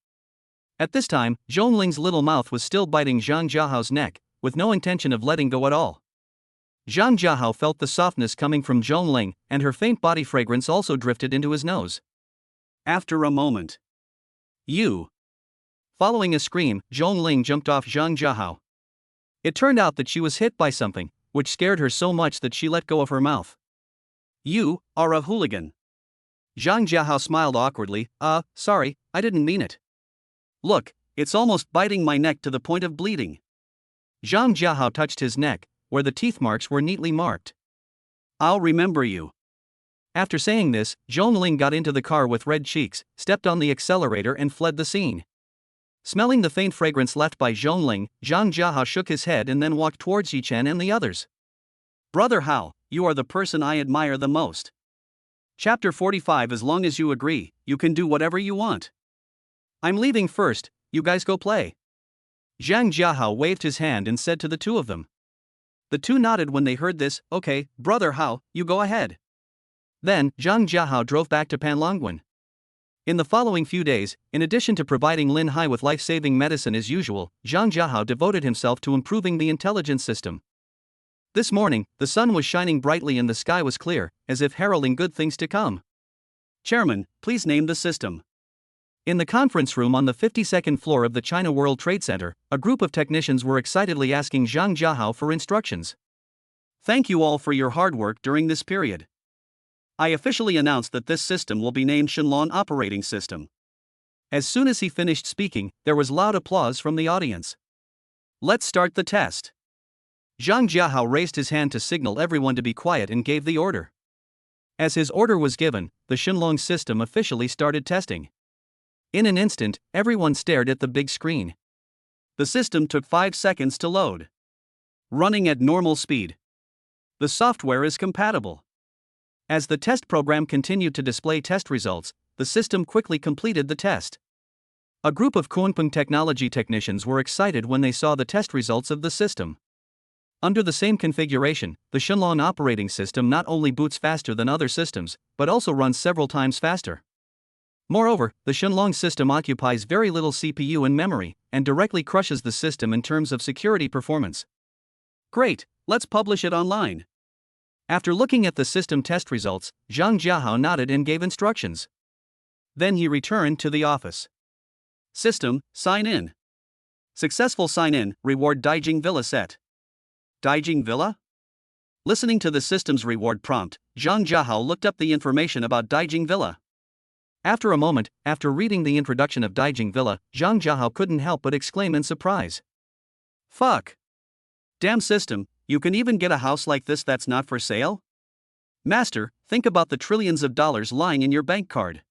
At this time, Zhongling's little mouth was still biting Zhang Jiahao's neck, with no intention of letting go at all. Zhang Jiahao felt the softness coming from Zhongling, and her faint body fragrance also drifted into his nose. After a moment. You. Following a scream, Zhongling jumped off Zhang Jiahao. It turned out that she was hit by something, which scared her so much that she let go of her mouth. You are a hooligan. Zhang Jiahao smiled awkwardly. Sorry, I didn't mean it. Look, it's almost biting my neck to the point of bleeding. Zhang Jiahao touched his neck, where the teeth marks were neatly marked. I'll remember you. After saying this, Zhongling got into the car with red cheeks, stepped on the accelerator and fled the scene. Smelling the faint fragrance left by Zhongling, Zhang Jiahao shook his head and then walked towards Yi Chen and the others. Brother Hao, you are the person I admire the most. Chapter 45. As long as you agree, you can do whatever you want. I'm leaving first, you guys go play. Zhang Jiahao waved his hand and said to the two of them. The two nodded when they heard this. Okay, Brother Hao, you go ahead. Then, Zhang Jiahao drove back to Panlongwen. In the following few days, in addition to providing Lin Hai with life-saving medicine as usual, Zhang Jiahao devoted himself to improving the intelligence system. This morning, the sun was shining brightly and the sky was clear, as if heralding good things to come. Chairman, please name the system. In the conference room on the 52nd floor of the China World Trade Center, a group of technicians were excitedly asking Zhang Jiahao for instructions. Thank you all for your hard work during this period. I officially announce that this system will be named Shenlong Operating System. As soon as he finished speaking, there was loud applause from the audience. Let's start the test. Zhang Jiahao raised his hand to signal everyone to be quiet and gave the order. As his order was given, the Shenlong system officially started testing. In an instant, everyone stared at the big screen. The system took 5 seconds to load. Running at normal speed. The software is compatible. As the test program continued to display test results, the system quickly completed the test. A group of Kunpeng technology technicians were excited when they saw the test results of the system. Under the same configuration, the Shenlong operating system not only boots faster than other systems, but also runs several times faster. Moreover, the Shenlong system occupies very little CPU and memory, and directly crushes the system in terms of security performance. Great, let's publish it online. After looking at the system test results, Zhang Jiahao nodded and gave instructions. Then he returned to the office. System, sign in. Successful sign in, reward Daijing Villa set. Daijing Villa? Listening to the system's reward prompt, Zhang Jiahao looked up the information about Daijing Villa. After a moment, after reading the introduction of Daijing Villa, Zhang Jiahao couldn't help but exclaim in surprise. Fuck. Damn system, you can even get a house like this that's not for sale? Master, think about the trillions of dollars lying in your bank card.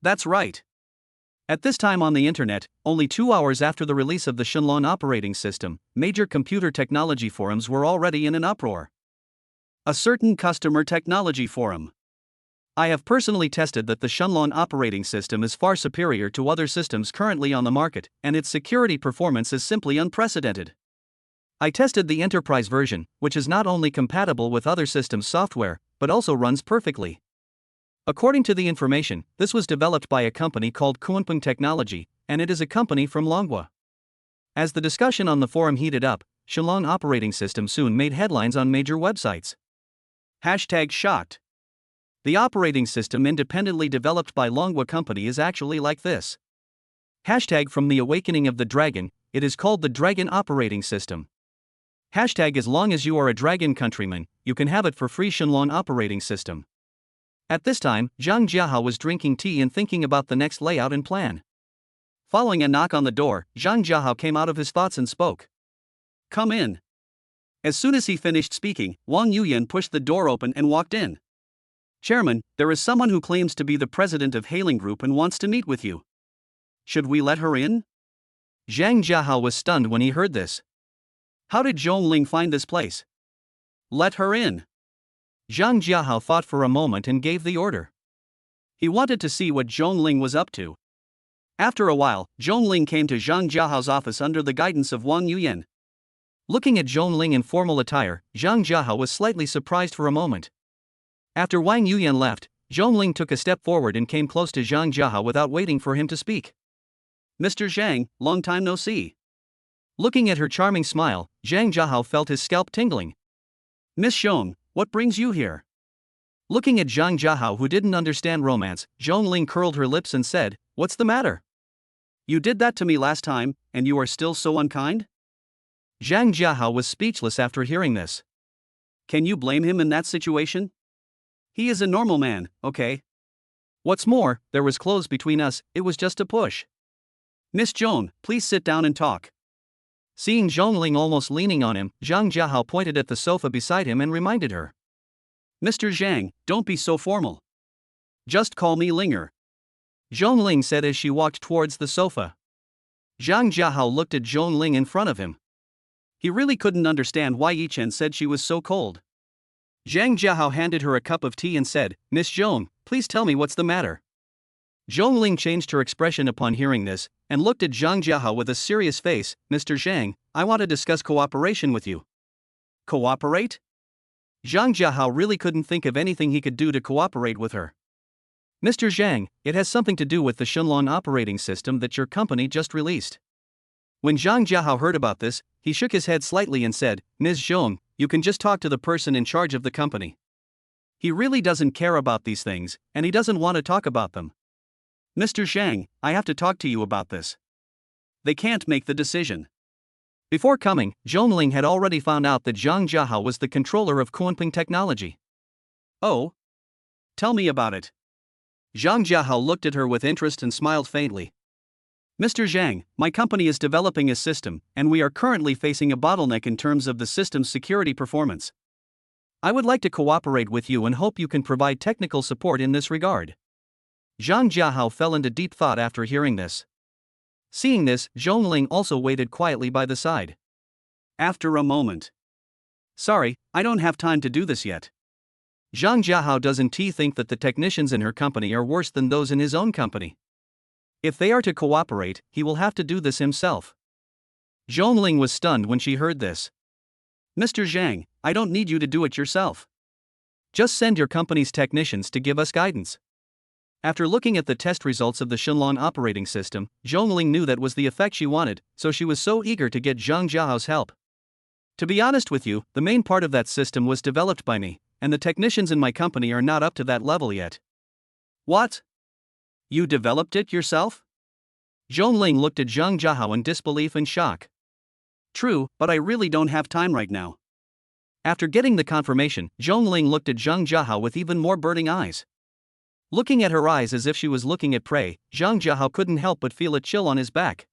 That's right. At this time on the internet, only 2 hours after the release of the Shenlong operating system, major computer technology forums were already in an uproar. A certain customer technology forum. I have personally tested that the Shenlong operating system is far superior to other systems currently on the market, and its security performance is simply unprecedented. I tested the enterprise version, which is not only compatible with other systems' software, but also runs perfectly. According to the information, this was developed by a company called Kunpeng Technology, and it is a company from Longhua. As the discussion on the forum heated up, Shenlong operating system soon made headlines on major websites. #shocked. The operating system independently developed by Longhua Company is actually like this. # From the Awakening of the Dragon, it is called the Dragon Operating System. Hashtag as long as you are a Dragon countryman, you can have it for free Shenlong Operating System. At this time, Zhang Jiahao was drinking tea and thinking about the next layout and plan. Following a knock on the door, Zhang Jiahao came out of his thoughts and spoke. Come in. As soon as he finished speaking, Wang Yuyan pushed the door open and walked in. Chairman, there is someone who claims to be the president of Hailing Group and wants to meet with you. Should we let her in? Zhang Jiahao was stunned when he heard this. How did Zhongling find this place? Let her in. Zhang Jiahao thought for a moment and gave the order. He wanted to see what Zhongling was up to. After a while, Zhongling came to Zhang Jiahao's office under the guidance of Wang Yuyan. Looking at Zhongling in formal attire, Zhang Jiahao was slightly surprised for a moment. After Wang Yuyan left, Zhongling took a step forward and came close to Zhang Jiahao without waiting for him to speak. Mr. Zhang, long time no see. Looking at her charming smile, Zhang Jiahao felt his scalp tingling. Miss Zhong, what brings you here? Looking at Zhang Jiahao, who didn't understand romance, Zhongling curled her lips and said, "What's the matter? You did that to me last time, and you are still so unkind?" Zhang Jiahao was speechless after hearing this. Can you blame him in that situation? He is a normal man, okay? What's more, there was clothes between us, it was just a push. Miss Zhong, please sit down and talk. Seeing Zhongling almost leaning on him, Zhang Jiahao pointed at the sofa beside him and reminded her. Mr. Zhang, don't be so formal. Just call me Linger. Zhongling said as she walked towards the sofa. Zhang Jiahao looked at Zhongling in front of him. He really couldn't understand why Lu Chen said she was so cold. Zhang Jiahao handed her a cup of tea and said, "Miss Zhong, please tell me what's the matter." Zhongling changed her expression upon hearing this, and looked at Zhang Jiahao with a serious face. "Mr. Zhang, I want to discuss cooperation with you." Cooperate? Zhang Jiahao really couldn't think of anything he could do to cooperate with her. "Mr. Zhang, it has something to do with the Shenlong operating system that your company just released." When Zhang Jiahao heard about this, he shook his head slightly and said, "Ms. Zhong, you can just talk to the person in charge of the company. He really doesn't care about these things, and he doesn't want to talk about them." Mr. Zhang, I have to talk to you about this. They can't make the decision. Before coming, Zhongling had already found out that Zhang Jiahao was the controller of Kunping Technology. Oh? Tell me about it. Zhang Jiahao looked at her with interest and smiled faintly. Mr. Zhang, my company is developing a system, and we are currently facing a bottleneck in terms of the system's security performance. I would like to cooperate with you and hope you can provide technical support in this regard. Zhang Jiahao fell into deep thought after hearing this. Seeing this, Zhongling also waited quietly by the side. After a moment. Sorry, I don't have time to do this yet. Zhang Jiahao doesn't think that the technicians in her company are worse than those in his own company. If they are to cooperate, he will have to do this himself. Zhongling was stunned when she heard this. Mr. Zhang, I don't need you to do it yourself. Just send your company's technicians to give us guidance. After looking at the test results of the Shenlong operating system, Zhongling knew that was the effect she wanted, so she was so eager to get Zhang Jiahao's help. To be honest with you, the main part of that system was developed by me, and the technicians in my company are not up to that level yet. What? You developed it yourself? Zhongling looked at Zhang Jiahao in disbelief and shock. True, but I really don't have time right now. After getting the confirmation, Zhongling looked at Zhang Jiahao with even more burning eyes. Looking at her eyes as if she was looking at prey, Zhang Jiahao couldn't help but feel a chill on his back.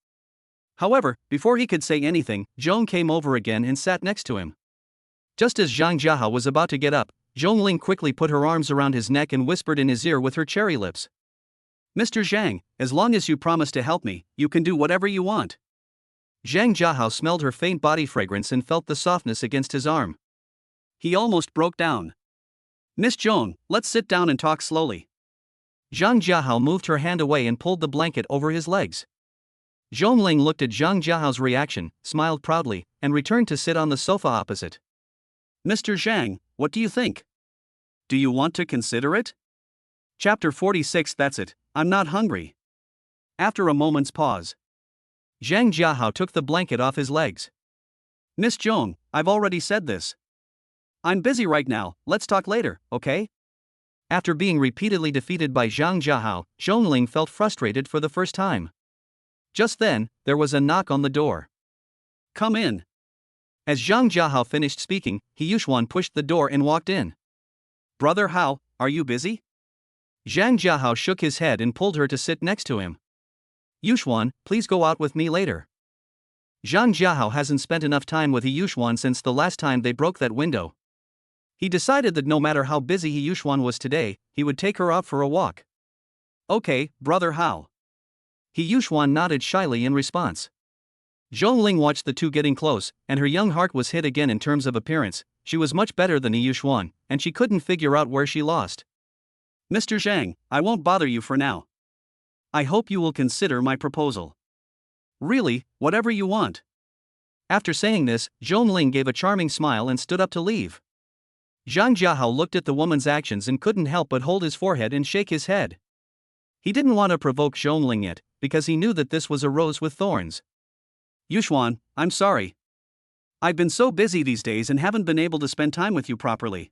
However, before he could say anything, Zhong came over again and sat next to him. Just as Zhang Jiahao was about to get up, Zhongling quickly put her arms around his neck and whispered in his ear with her cherry lips. Mr. Zhang, as long as you promise to help me, you can do whatever you want. Zhang Jiahao smelled her faint body fragrance and felt the softness against his arm. He almost broke down. Miss Zhong, let's sit down and talk slowly. Zhang Jiahao moved her hand away and pulled the blanket over his legs. Zhongling looked at Zhang Jiahao's reaction, smiled proudly, and returned to sit on the sofa opposite. Mr. Zhang, what do you think? Do you want to consider it? Chapter 46. That's it, I'm not hungry. After a moment's pause, Zhang Jiahao took the blanket off his legs. Miss Zhong, I've already said this. I'm busy right now, let's talk later, okay? After being repeatedly defeated by Zhang Jiahao, Zhongling felt frustrated for the first time. Just then, there was a knock on the door. Come in. As Zhang Jiahao finished speaking, He Yuxuan pushed the door and walked in. Brother Hao, are you busy? Zhang Jiahao shook his head and pulled her to sit next to him. Yuxuan, please go out with me later. Zhang Jiahao hasn't spent enough time with He Yuxuan since the last time they broke that window. He decided that no matter how busy He Yuxuan was today, he would take her out for a walk. Okay, Brother Hao. He Yuxuan nodded shyly in response. Zhong Ling watched the two getting close, and her young heart was hit again in terms of appearance. She was much better than He Yuxuan, and she couldn't figure out where she lost. Mr. Zhang, I won't bother you for now. I hope you will consider my proposal. Really, whatever you want. After saying this, Zhong Ling gave a charming smile and stood up to leave. Zhang Jiahao looked at the woman's actions and couldn't help but hold his forehead and shake his head. He didn't want to provoke Zhong Ling yet, because he knew that this was a rose with thorns. Yuxuan, I'm sorry. I've been so busy these days and haven't been able to spend time with you properly.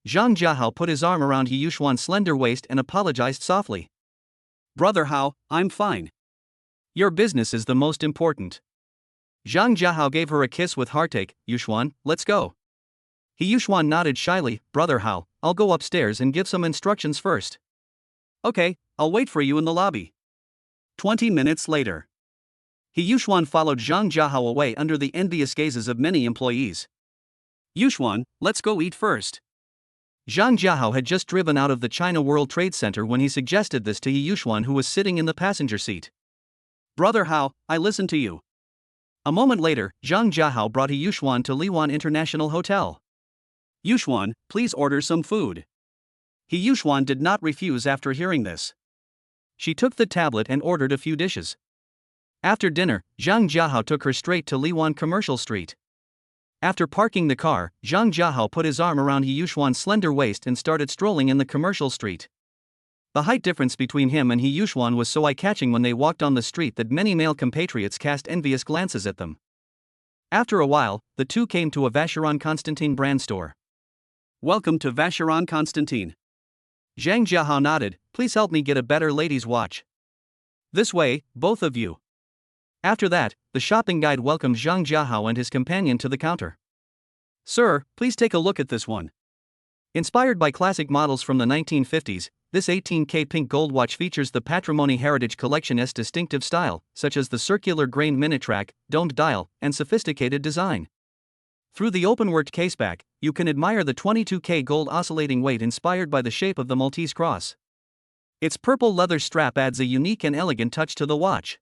Zhang Jiahao put his arm around He Yuxuan's slender waist and apologized softly. Brother Hao, I'm fine. Your business is the most important. Zhang Jiahao gave her a kiss with heartache. Yuxuan, let's go. He Yuxuan nodded shyly. Brother Hao, I'll go upstairs and give some instructions first. Okay, I'll wait for you in the lobby. 20 minutes later. He Yuxuan followed Zhang Jiahao away under the envious gazes of many employees. Yuxuan, let's go eat first. Zhang Jiahao had just driven out of the China World Trade Center when he suggested this to He Yuxuan, who was sitting in the passenger seat. Brother Hao, I listen to you. A moment later, Zhang Jiahao brought He Yuxuan to Lin Wan International Hotel. Yuxuan, please order some food. He Yuxuan did not refuse after hearing this. She took the tablet and ordered a few dishes. After dinner, Zhang Jiahao took her straight to Lin Wan Commercial Street. After parking the car, Zhang Jiahao put his arm around He Yuxuan's slender waist and started strolling in the commercial street. The height difference between him and He Yuxuan was so eye-catching when they walked on the street that many male compatriots cast envious glances at them. After a while, the two came to a Vacheron Constantin brand store. Welcome to Vacheron Constantin. Zhang Jiahao nodded. Please help me get a better lady's watch. This way, both of you. After that, the shopping guide welcomed Zhang Jiahao and his companion to the counter. Sir, please take a look at this one. Inspired by classic models from the 1950s, this 18K pink gold watch features the Patrimony Heritage Collection's distinctive style, such as the circular grain minute track, domed dial, and sophisticated design. Through the open-worked caseback, you can admire the 22K gold oscillating weight inspired by the shape of the Maltese cross. Its purple leather strap adds a unique and elegant touch to the watch.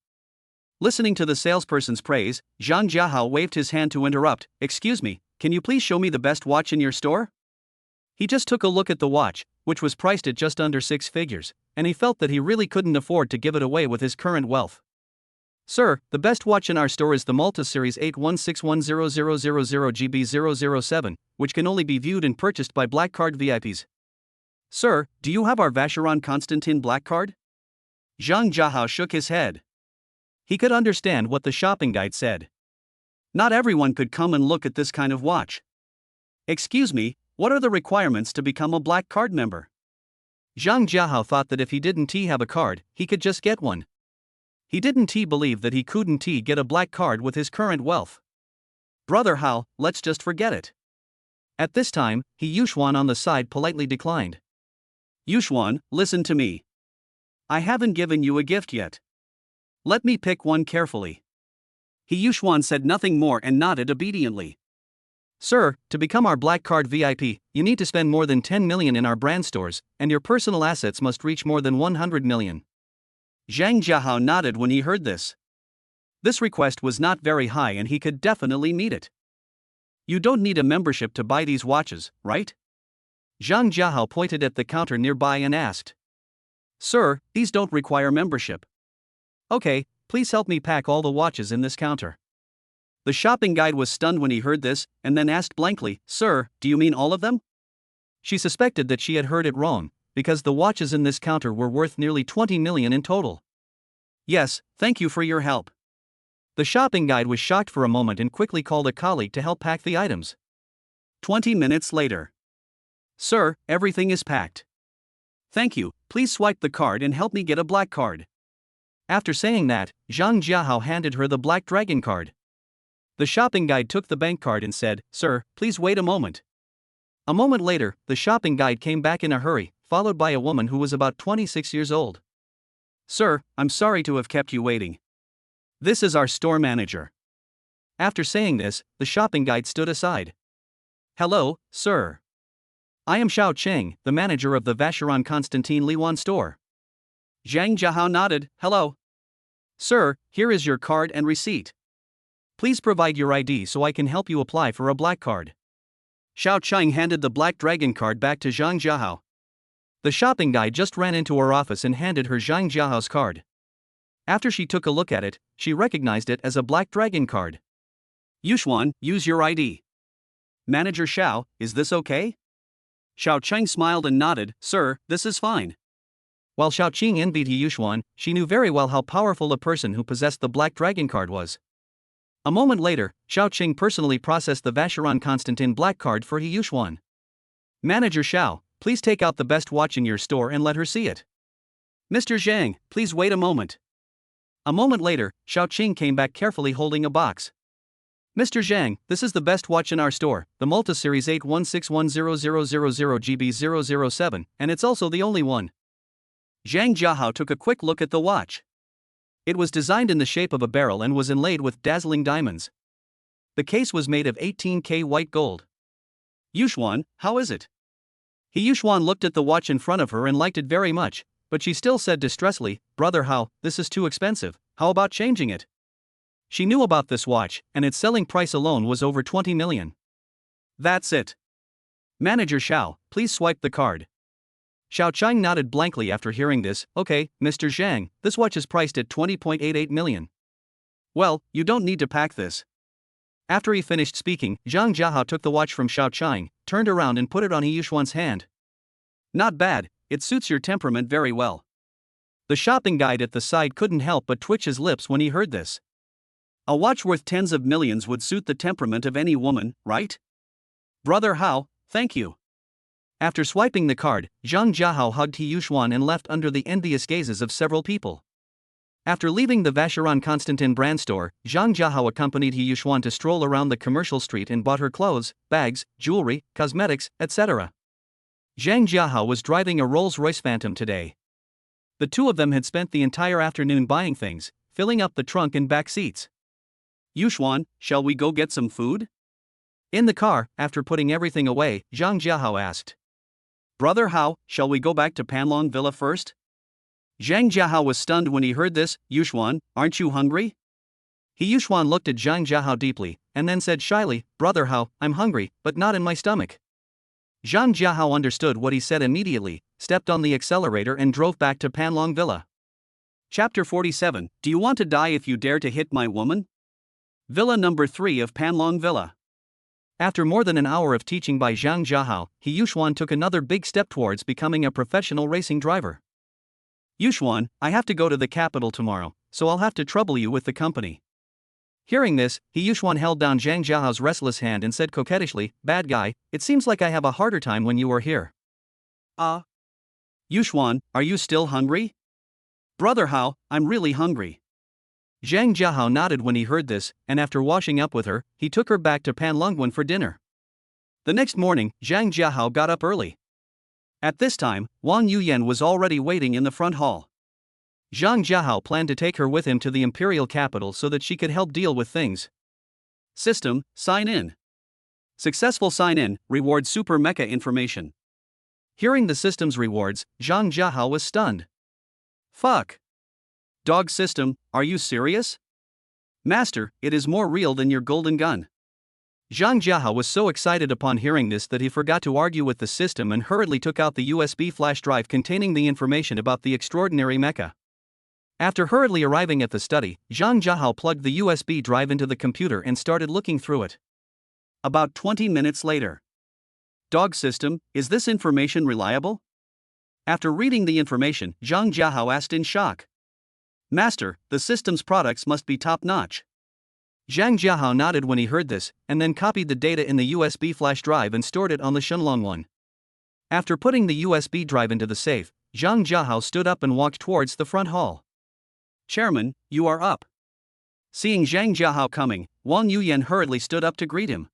Listening to the salesperson's praise, Zhang Jiahao waved his hand to interrupt. Excuse me, can you please show me the best watch in your store? He just took a look at the watch, which was priced at just under 6 figures, and he felt that he really couldn't afford to give it away with his current wealth. Sir, the best watch in our store is the Malta Series 81610000GB007, which can only be viewed and purchased by Black Card VIPs. Sir, do you have our Vacheron Constantin Black Card? Zhang Jiahao shook his head. He could understand what the shopping guide said. Not everyone could come and look at this kind of watch. Excuse me, what are the requirements to become a Black Card member? Zhang Jiahao thought that if he didn't have a card, he could just get one. He didn't believe that he couldn't get a black card with his current wealth. Brother Hao, let's just forget it. At this time, He Yuxuan on the side politely declined. Yuxuan, listen to me. I haven't given you a gift yet. Let me pick one carefully. He Yuxuan said nothing more and nodded obediently. Sir, to become our Black Card VIP, you need to spend more than 10 million in our brand stores, and your personal assets must reach more than 100 million. Zhang Jiahao nodded when he heard this. This request was not very high and he could definitely meet it. You don't need a membership to buy these watches, right? Zhang Jiahao pointed at the counter nearby and asked. Sir, these don't require membership. Okay, please help me pack all the watches in this counter. The shopping guide was stunned when he heard this, and then asked blankly, Sir, do you mean all of them? She suspected that she had heard it wrong, because the watches in this counter were worth nearly 20 million in total. Yes, thank you for your help. The shopping guide was shocked for a moment and quickly called a colleague to help pack the items. 20 minutes later. Sir, everything is packed. Thank you, please swipe the card and help me get a black card. After saying that, Zhang Jiahao handed her the Black Dragon card. The shopping guide took the bank card and said, "Sir, please wait a moment." A moment later, the shopping guide came back in a hurry, followed by a woman who was about 26 years old. "Sir, I'm sorry to have kept you waiting. This is our store manager." After saying this, the shopping guide stood aside. "Hello, sir. I am Xiao Cheng, the manager of the Vacheron Constantin Lin Wan store." Zhang Jiahao nodded. "Hello. Sir, here is your card and receipt. Please provide your ID so I can help you apply for a black card." Xiao Cheng handed the Black Dragon card back to Zhang Jiahao. The shopping guide just ran into her office and handed her Zhang Jiahao's card. After she took a look at it, she recognized it as a Black Dragon card. "Yuxuan, use your ID." "Manager Xiao, is this okay?" Xiao Cheng smiled and nodded. "Sir, this is fine." While Xiao Qing envied Yuxuan, she knew very well how powerful a person who possessed the Black Dragon card was. A moment later, Xiao Qing personally processed the Vacheron Constantin black card for Yuxuan. "Manager Xiao, please take out the best watch in your store and let her see it." "Mr. Zhang, please wait a moment." A moment later, Xiao Qing came back carefully holding a box. "Mr. Zhang, this is the best watch in our store, the Multi Series 81610000GB007, and it's also the only one." Zhang Jiahao took a quick look at the watch. It was designed in the shape of a barrel and was inlaid with dazzling diamonds. The case was made of 18K white gold. "Yuxuan, how is it?" Yuxuan looked at the watch in front of her and liked it very much, but she still said distressfully, "Brother Hao, this is too expensive, how about changing it?" She knew about this watch, and its selling price alone was over 20 million. "That's it. Manager Xiao, please swipe the card." Xiao Cheng nodded blankly after hearing this. "Okay, Mr. Zhang, this watch is priced at 20.88 million. Well, you don't need to pack this." After he finished speaking, Zhang Jiahao took the watch from Xiao Cheng, turned around and put it on Yuxuan's hand. "Not bad, it suits your temperament very well." The shopping guide at the side couldn't help but twitch his lips when he heard this. A watch worth tens of millions would suit the temperament of any woman, right? "Brother Hao, thank you." After swiping the card, Zhang Jiahao hugged Yuxuan and left under the envious gazes of several people. After leaving the Vacheron Constantin brand store, Zhang Jiahao accompanied Yuxuan to stroll around the commercial street and bought her clothes, bags, jewelry, cosmetics, etc. Zhang Jiahao was driving a Rolls-Royce Phantom today. The two of them had spent the entire afternoon buying things, filling up the trunk and back seats. "Yuxuan, shall we go get some food?" In the car, after putting everything away, Zhang Jiahao asked. "Brother Hao, shall we go back to Panlong Villa first?" Zhang Jiahao was stunned when he heard this. "Yuxuan, aren't you hungry?" Yuxuan looked at Zhang Jiahao deeply, and then said shyly, "Brother Hao, I'm hungry, but not in my stomach." Zhang Jiahao understood what he said immediately, stepped on the accelerator and drove back to Panlong Villa. Chapter 47, Do You Want to Die If You Dare to Hit My Woman? Villa number 3 of Panlong Villa. After more than an hour of teaching by Zhang Jiahao, Yuxuan took another big step towards becoming a professional racing driver. "Yuxuan, I have to go to the capital tomorrow, so I'll have to trouble you with the company." Hearing this, Yuxuan held down Zhang Jiahao's restless hand and said coquettishly, "Bad guy, it seems like I have a harder time when you are here." Yuxuan, are you still hungry?" "Brother Hao, I'm really hungry." Zhang Jiahao nodded when he heard this, and after washing up with her, he took her back to Panlongwan for dinner. The next morning, Zhang Jiahao got up early. At this time, Wang Yuyan was already waiting in the front hall. Zhang Jiahao planned to take her with him to the imperial capital so that she could help deal with things. System, sign in. Successful sign in, reward super mecha information. Hearing the system's rewards, Zhang Jiahao was stunned. Fuck. Dog system, are you serious? Master, it is more real than your golden gun. Zhang Jiahao was so excited upon hearing this that he forgot to argue with the system and hurriedly took out the USB flash drive containing the information about the extraordinary mecha. After hurriedly arriving at the study, Zhang Jiahao plugged the USB drive into the computer and started looking through it. About 20 minutes later. Dog system, is this information reliable? After reading the information, Zhang Jiahao asked in shock. Master, the system's products must be top-notch. Zhang Jiahao nodded when he heard this, and then copied the data in the USB flash drive and stored it on the Shenlong. After putting the USB drive into the safe, Zhang Jiahao stood up and walked towards the front hall. Chairman, you are up. Seeing Zhang Jiahao coming, Wang Yuyan hurriedly stood up to greet him.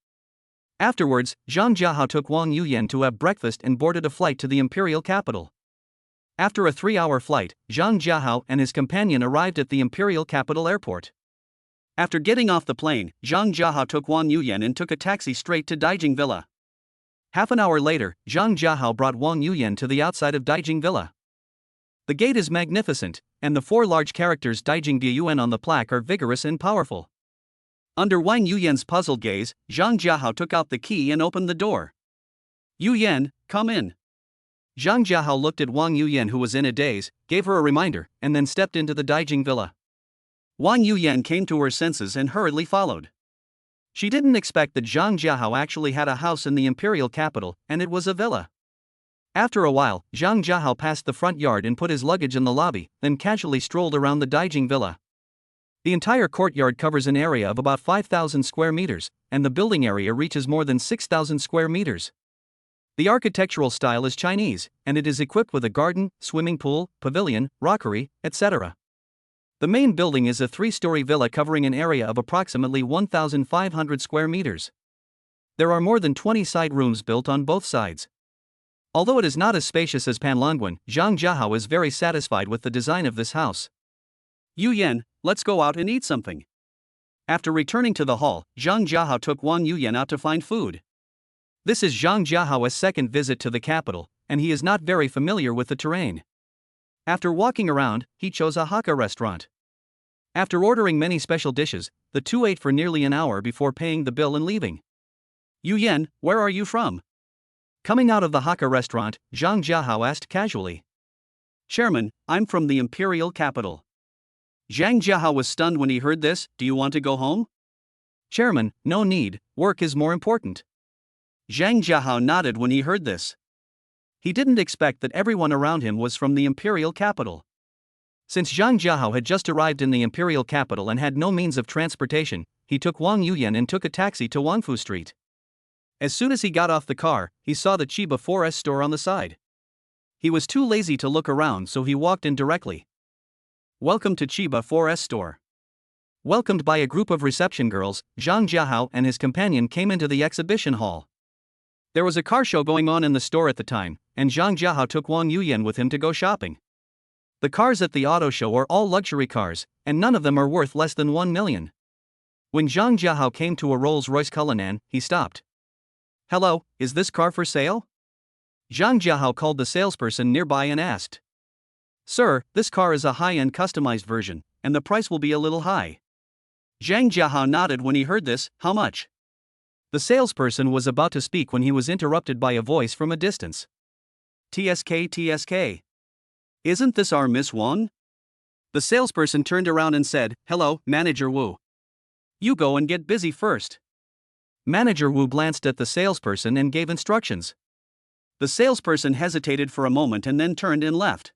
Afterwards, Zhang Jiahao took Wang Yuyan to have breakfast and boarded a flight to the imperial capital. After a 3-hour flight, Zhang Jiahao and his companion arrived at the imperial capital airport. After getting off the plane, Zhang Jiahao took Wang Yuyan and took a taxi straight to Daijing Villa. Half an hour later, Zhang Jiahao brought Wang Yuyan to the outside of Daijing Villa. The gate is magnificent, and the 4 large characters Daijing Yuan on the plaque are vigorous and powerful. Under Wang Yuyan's puzzled gaze, Zhang Jiahao took out the key and opened the door. Yuyan, come in. Zhang Jiahao looked at Wang Yuyan, who was in a daze, gave her a reminder, and then stepped into the Daijing Villa. Wang Yuyan came to her senses and hurriedly followed. She didn't expect that Zhang Jiahao actually had a house in the imperial capital, and it was a villa. After a while, Zhang Jiahao passed the front yard and put his luggage in the lobby, then casually strolled around the Daijing Villa. The entire courtyard covers an area of about 5,000 square meters, and the building area reaches more than 6,000 square meters. The architectural style is Chinese, and it is equipped with a garden, swimming pool, pavilion, rockery, etc. The main building is a 3-story villa covering an area of approximately 1,500 square meters. There are more than 20 side rooms built on both sides. Although it is not as spacious as Panlongguan, Zhang Jiahao is very satisfied with the design of this house. Yuyan, let's go out and eat something. After returning to the hall, Zhang Jiahao took Wang Yuyan out to find food. This is Zhang Jiahao's second visit to the capital, and he is not very familiar with the terrain. After walking around, he chose a Hakka restaurant. After ordering many special dishes, the two ate for nearly an hour before paying the bill and leaving. Yuyan, where are you from? Coming out of the Hakka restaurant, Zhang Jiahao asked casually. Chairman, I'm from the imperial capital. Zhang Jiahao was stunned when he heard this. Do you want to go home? Chairman, no need, work is more important. Zhang Jiahao nodded when he heard this. He didn't expect that everyone around him was from the imperial capital. Since Zhang Jiahao had just arrived in the imperial capital and had no means of transportation, he took Wang Yuyan and took a taxi to Wangfu Street. As soon as he got off the car, he saw the Chiba 4S store on the side. He was too lazy to look around, so he walked in directly. Welcome to Chiba 4S store. Welcomed by a group of reception girls, Zhang Jiahao and his companion came into the exhibition hall. There was a car show going on in the store at the time, and Zhang Jiahao took Wang Yuyan with him to go shopping. The cars at the auto show are all luxury cars, and none of them are worth less than 1 million. When Zhang Jiahao came to a Rolls-Royce Cullinan, he stopped. Hello, is this car for sale? Zhang Jiahao called the salesperson nearby and asked. Sir, this car is a high-end customized version, and the price will be a little high. Zhang Jiahao nodded when he heard this. How much? The salesperson was about to speak when he was interrupted by a voice from a distance. TSK. Isn't this our Miss Wan? The salesperson turned around and said, Hello, Manager Wu. You go and get busy first. Manager Wu glanced at the salesperson and gave instructions. The salesperson hesitated for a moment and then turned and left.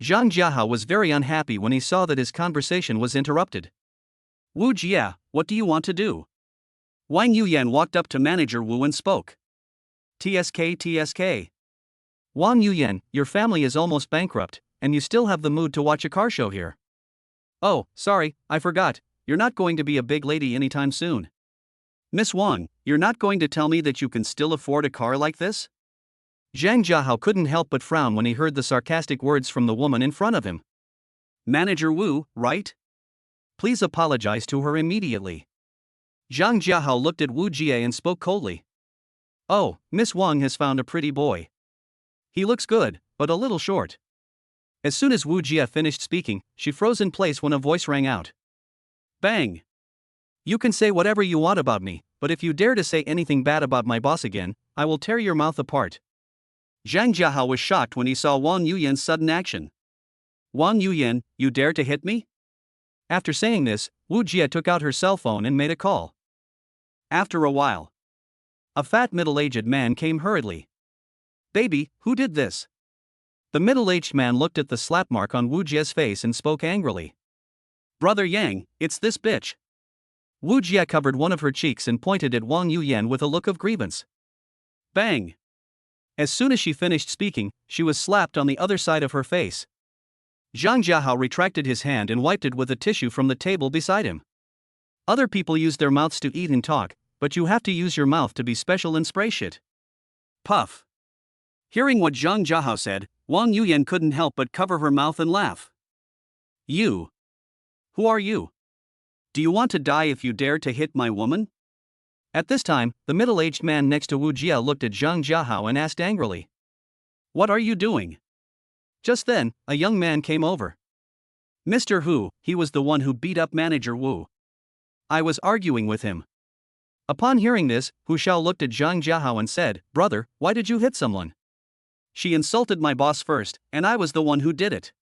Zhang Jiahao was very unhappy when he saw that his conversation was interrupted. Wu Jia, what do you want to do? Wang Yuyan walked up to Manager Wu and spoke. TSK. Wang Yuyan, your family is almost bankrupt, and you still have the mood to watch a car show here. Oh, sorry, I forgot, you're not going to be a big lady anytime soon. Miss Wang, you're not going to tell me that you can still afford a car like this? Zhang Jiahao couldn't help but frown when he heard the sarcastic words from the woman in front of him. Manager Wu, right? Please apologize to her immediately. Zhang Jiahao looked at Wu Jie and spoke coldly. Oh, Miss Wang has found a pretty boy. He looks good, but a little short. As soon as Wu Jie finished speaking, she froze in place when a voice rang out. Bang! You can say whatever you want about me, but if you dare to say anything bad about my boss again, I will tear your mouth apart. Zhang Jiahao was shocked when he saw Wang Yuyan's sudden action. Wang Yuyan, you dare to hit me? After saying this, Wu Jie took out her cell phone and made a call. After a while, a fat middle-aged man came hurriedly. Baby, who did this? The middle-aged man looked at the slap mark on Wu Jie's face and spoke angrily. Brother Yang, it's this bitch. Wu Jie covered one of her cheeks and pointed at Wang Yuyan with a look of grievance. Bang! As soon as she finished speaking, she was slapped on the other side of her face. Zhang Jiahao retracted his hand and wiped it with a tissue from the table beside him. Other people use their mouths to eat and talk, but you have to use your mouth to be special and spray shit. Puff. Hearing what Zhang Jiahao said, Wang Yuyan couldn't help but cover her mouth and laugh. You. Who are you? Do you want to die if you dare to hit my woman? At this time, the middle-aged man next to Wu Jia looked at Zhang Jiahao and asked angrily. What are you doing? Just then, a young man came over. Mr. Hu, he was the one who beat up manager Wu. I was arguing with him. Upon hearing this, Hu Xiao looked at Zhang Jiahao and said, Brother, why did you hit someone? She insulted my boss first, and I was the one who did it.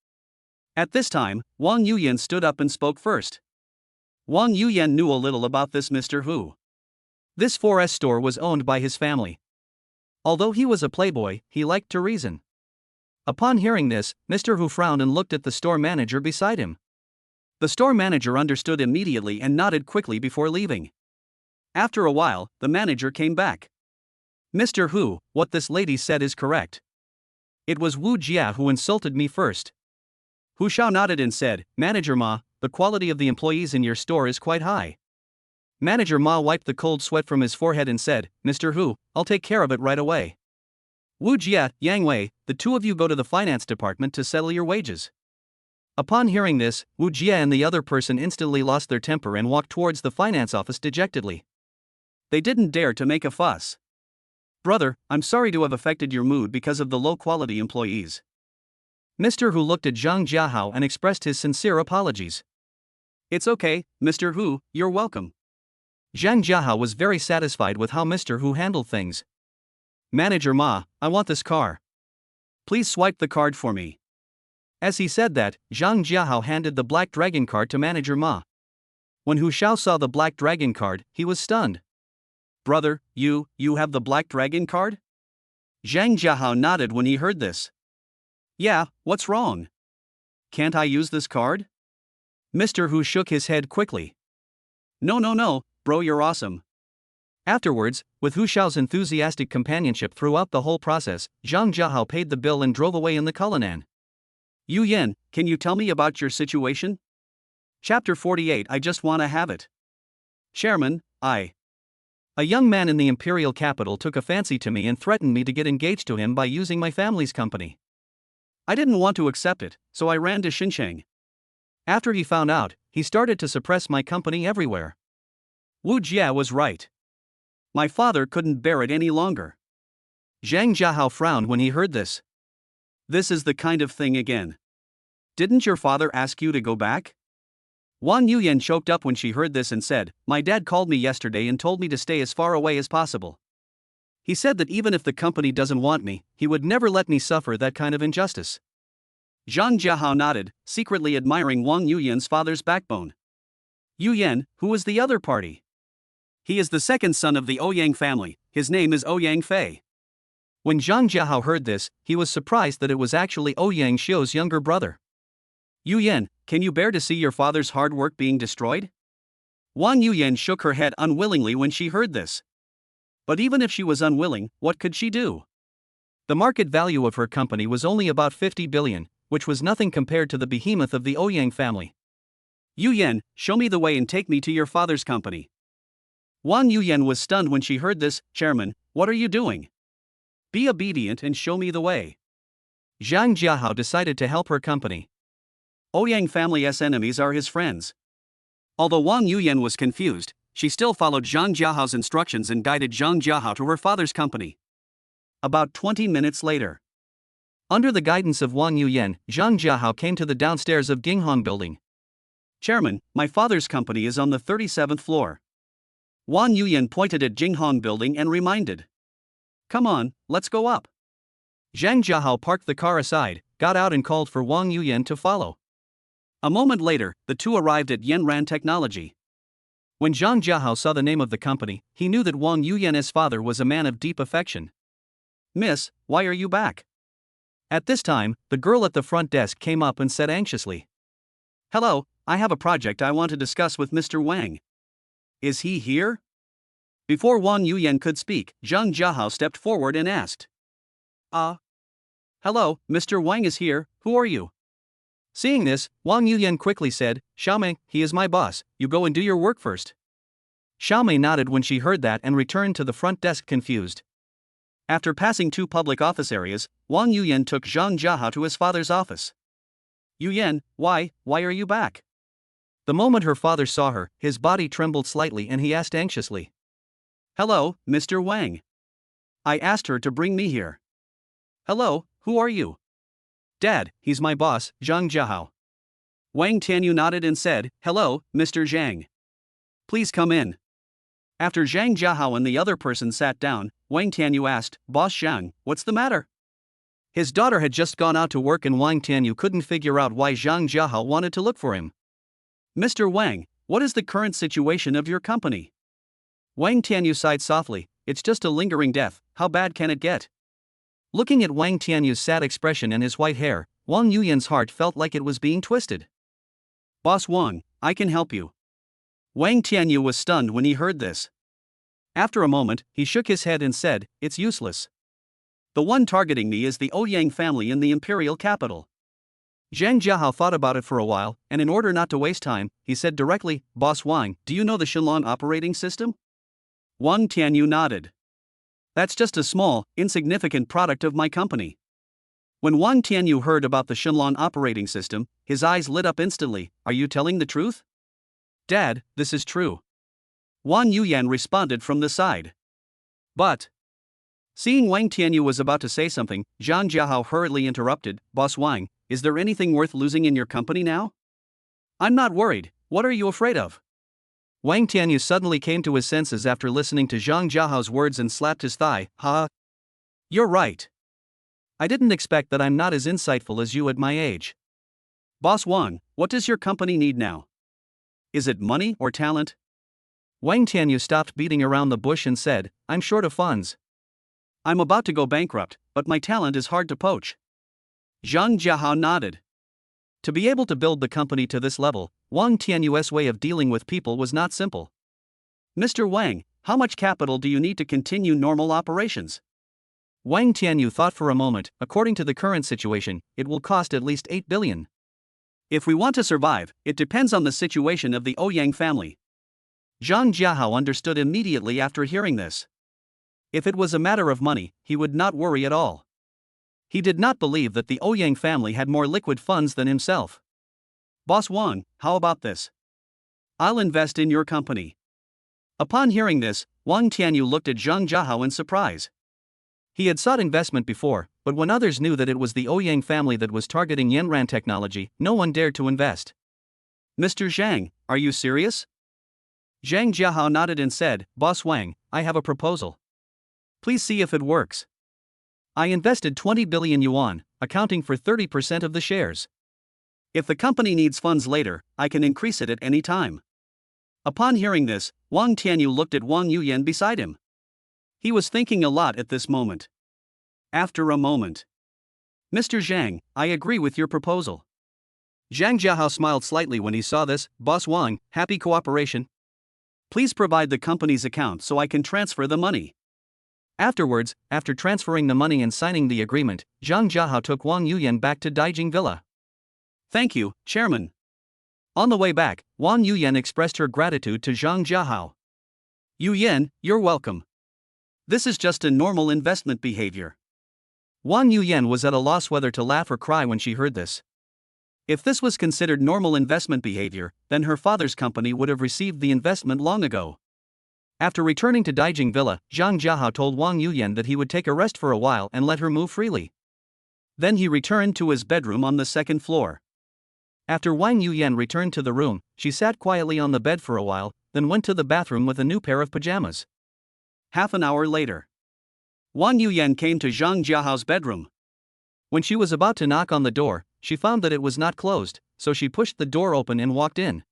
At this time, Wang Yuyan stood up and spoke first. Wang Yuyan knew a little about this Mr. Hu. This 4S store was owned by his family. Although he was a playboy, he liked to reason. Upon hearing this, Mr. Hu frowned and looked at the store manager beside him. The store manager understood immediately and nodded quickly before leaving. After a while, the manager came back. Mr. Hu, what this lady said is correct. It was Wu Jia who insulted me first. Hu Xiao nodded and said, Manager Ma, the quality of the employees in your store is quite high. Manager Ma wiped the cold sweat from his forehead and said, Mr. Hu, I'll take care of it right away. Wu Jia, Yang Wei, the two of you go to the finance department to settle your wages. Upon hearing this, Wu Jia and the other person instantly lost their temper and walked towards the finance office dejectedly. They didn't dare to make a fuss. Brother, I'm sorry to have affected your mood because of the low-quality employees. Mr. Hu looked at Zhang Jiahao and expressed his sincere apologies. It's okay, Mr. Hu, you're welcome. Zhang Jiahao was very satisfied with how Mr. Hu handled things. Manager Ma, I want this car. Please swipe the card for me. As he said that, Zhang Jiahao handed the Black Dragon card to Manager Ma. When Hu Xiao saw the Black Dragon card, he was stunned. Brother, you have the Black Dragon card? Zhang Jiahao nodded when he heard this. Yeah, what's wrong? Can't I use this card? Mr. Hu shook his head quickly. No, bro, you're awesome. Afterwards, with Hu Xiao's enthusiastic companionship throughout the whole process, Zhang Jiahao paid the bill and drove away in the Cullinan. Yu Yan, can you tell me about your situation? Chapter 48. I just wanna have it. Chairman, A young man in the imperial capital took a fancy to me and threatened me to get engaged to him by using my family's company. I didn't want to accept it, so I ran to Xinjiang. After he found out, he started to suppress my company everywhere. Wu Jia was right. My father couldn't bear it any longer. Zhang Jiahao frowned when he heard this. This is the kind of thing again. Didn't your father ask you to go back? Wang Yuyan choked up when she heard this and said, My dad called me yesterday and told me to stay as far away as possible. He said that even if the company doesn't want me, he would never let me suffer that kind of injustice. Zhang Jiahao nodded, secretly admiring Wang Yuyan's father's backbone. Yuyan, who is the other party? He is the second son of the Ouyang family, his name is Ouyang Fei. When Zhang Jiahao heard this, he was surprised that it was actually Ouyang Xiu's younger brother. Yuyan, can you bear to see your father's hard work being destroyed? Wang Yuyan shook her head unwillingly when she heard this. But even if she was unwilling, what could she do? The market value of her company was only about 50 billion, which was nothing compared to the behemoth of the Ouyang family. Yuyan, show me the way and take me to your father's company. Wang Yuyan was stunned when she heard this. Chairman, what are you doing? Be obedient and show me the way. Zhang Jiahao decided to help her company. Ouyang family's enemies are his friends. Although Wang Yuyan was confused, she still followed Zhang Jiahao's instructions and guided Zhang Jiahao to her father's company. About 20 minutes later. Under the guidance of Wang Yuyan, Zhang Jiahao came to the downstairs of Ginghong building. Chairman, my father's company is on the 37th floor. Wang Yuyan pointed at Jinghong building and reminded. Come on, let's go up. Zhang Jiahao parked the car aside, got out and called for Wang Yuyan to follow. A moment later, the two arrived at Yanran Technology. When Zhang Jiahao saw the name of the company, he knew that Wang Yuyan's father was a man of deep affection. Miss, why are you back? At this time, the girl at the front desk came up and said anxiously. Hello, I have a project I want to discuss with Mr. Wang. Is he here? Before Wang Yuyan could speak, Zhang Jiahao stepped forward and asked. Hello, Mr. Wang is here, who are you? Seeing this, Wang Yuyan quickly said, "Xiaomei, he is my boss, you go and do your work first." Xiaomei nodded when she heard that and returned to the front desk confused. After passing 2 public office areas, Wang Yuyan took Zhang Jiahao to his father's office. "Yuyan, why are you back?" The moment her father saw her, his body trembled slightly and he asked anxiously. "Hello, Mr. Wang. I asked her to bring me here." "Hello, who are you?" "Dad, he's my boss, Zhang Jiahao." Wang Tianyu nodded and said, "Hello, Mr. Zhang. Please come in." After Zhang Jiahao and the other person sat down, Wang Tianyu asked, "Boss Zhang, what's the matter?" His daughter had just gone out to work and Wang Tianyu couldn't figure out why Zhang Jiahao wanted to look for him. "Mr. Wang, what is the current situation of your company?" Wang Tianyu sighed softly, "It's just a lingering death, how bad can it get?" Looking at Wang Tianyu's sad expression and his white hair, Wang Yuyan's heart felt like it was being twisted. "Boss Wang, I can help you." Wang Tianyu was stunned when he heard this. After a moment, he shook his head and said, "It's useless. The one targeting me is the Ouyang family in the imperial capital." Zhang Jiahao thought about it for a while, and in order not to waste time, he said directly, "Boss Wang, do you know the Shenlong operating system?" Wang Tianyu nodded. "That's just a small, insignificant product of my company." When Wang Tianyu heard about the Shenlong operating system, his eyes lit up instantly. "Are you telling the truth?" "Dad, this is true." Wang Yuyan responded from the side. "But..." Seeing Wang Tianyu was about to say something, Zhang Jiahao hurriedly interrupted, "Boss Wang, is there anything worth losing in your company now?" "I'm not worried, what are you afraid of?" Wang Tianyu suddenly came to his senses after listening to Zhang Jiahao's words and slapped his thigh. "Ha! You're right. I didn't expect that I'm not as insightful as you at my age." "Boss Wang, what does your company need now? Is it money or talent?" Wang Tianyu stopped beating around the bush and said, "I'm short of funds. I'm about to go bankrupt, but my talent is hard to poach." Zhang Jiahao nodded. To be able to build the company to this level, Wang Tianyu's way of dealing with people was not simple. "Mr. Wang, how much capital do you need to continue normal operations?" Wang Tianyu thought for a moment. "According to the current situation, it will cost at least 8 billion. If we want to survive, it depends on the situation of the Ouyang family." Zhang Jiahao understood immediately after hearing this. If it was a matter of money, he would not worry at all. He did not believe that the Ouyang family had more liquid funds than himself. "Boss Wang, how about this? I'll invest in your company." Upon hearing this, Wang Tianyu looked at Zhang Jiahao in surprise. He had sought investment before, but when others knew that it was the Ouyang family that was targeting Yanran technology, no one dared to invest. "Mr. Zhang, are you serious?" Zhang Jiahao nodded and said, "Boss Wang, I have a proposal. Please see if it works. I invested 20 billion yuan, accounting for 30% of the shares. If the company needs funds later, I can increase it at any time." Upon hearing this, Wang Tianyu looked at Wang Yuyan beside him. He was thinking a lot at this moment. After a moment, "Mr. Zhang, I agree with your proposal." Zhang Jiahao smiled slightly when he saw this. "Boss Wang, happy cooperation. Please provide the company's account so I can transfer the money." Afterwards, after transferring the money and signing the agreement, Zhang Jiahao took Wang Yuyan back to Daijing Villa. "Thank you, Chairman." On the way back, Wang Yuyan expressed her gratitude to Zhang Jiahao. "Yuyan, you're welcome. This is just a normal investment behavior." Wang Yuyan was at a loss whether to laugh or cry when she heard this. If this was considered normal investment behavior, then her father's company would have received the investment long ago. After returning to Daijing Villa, Zhang Jiahao told Wang Yuyan that he would take a rest for a while and let her move freely. Then he returned to his bedroom on the second floor. After Wang Yuyan returned to the room, she sat quietly on the bed for a while, then went to the bathroom with a new pair of pajamas. Half an hour later, Wang Yuyan came to Zhang Jiahao's bedroom. When she was about to knock on the door, she found that it was not closed, so she pushed the door open and walked in.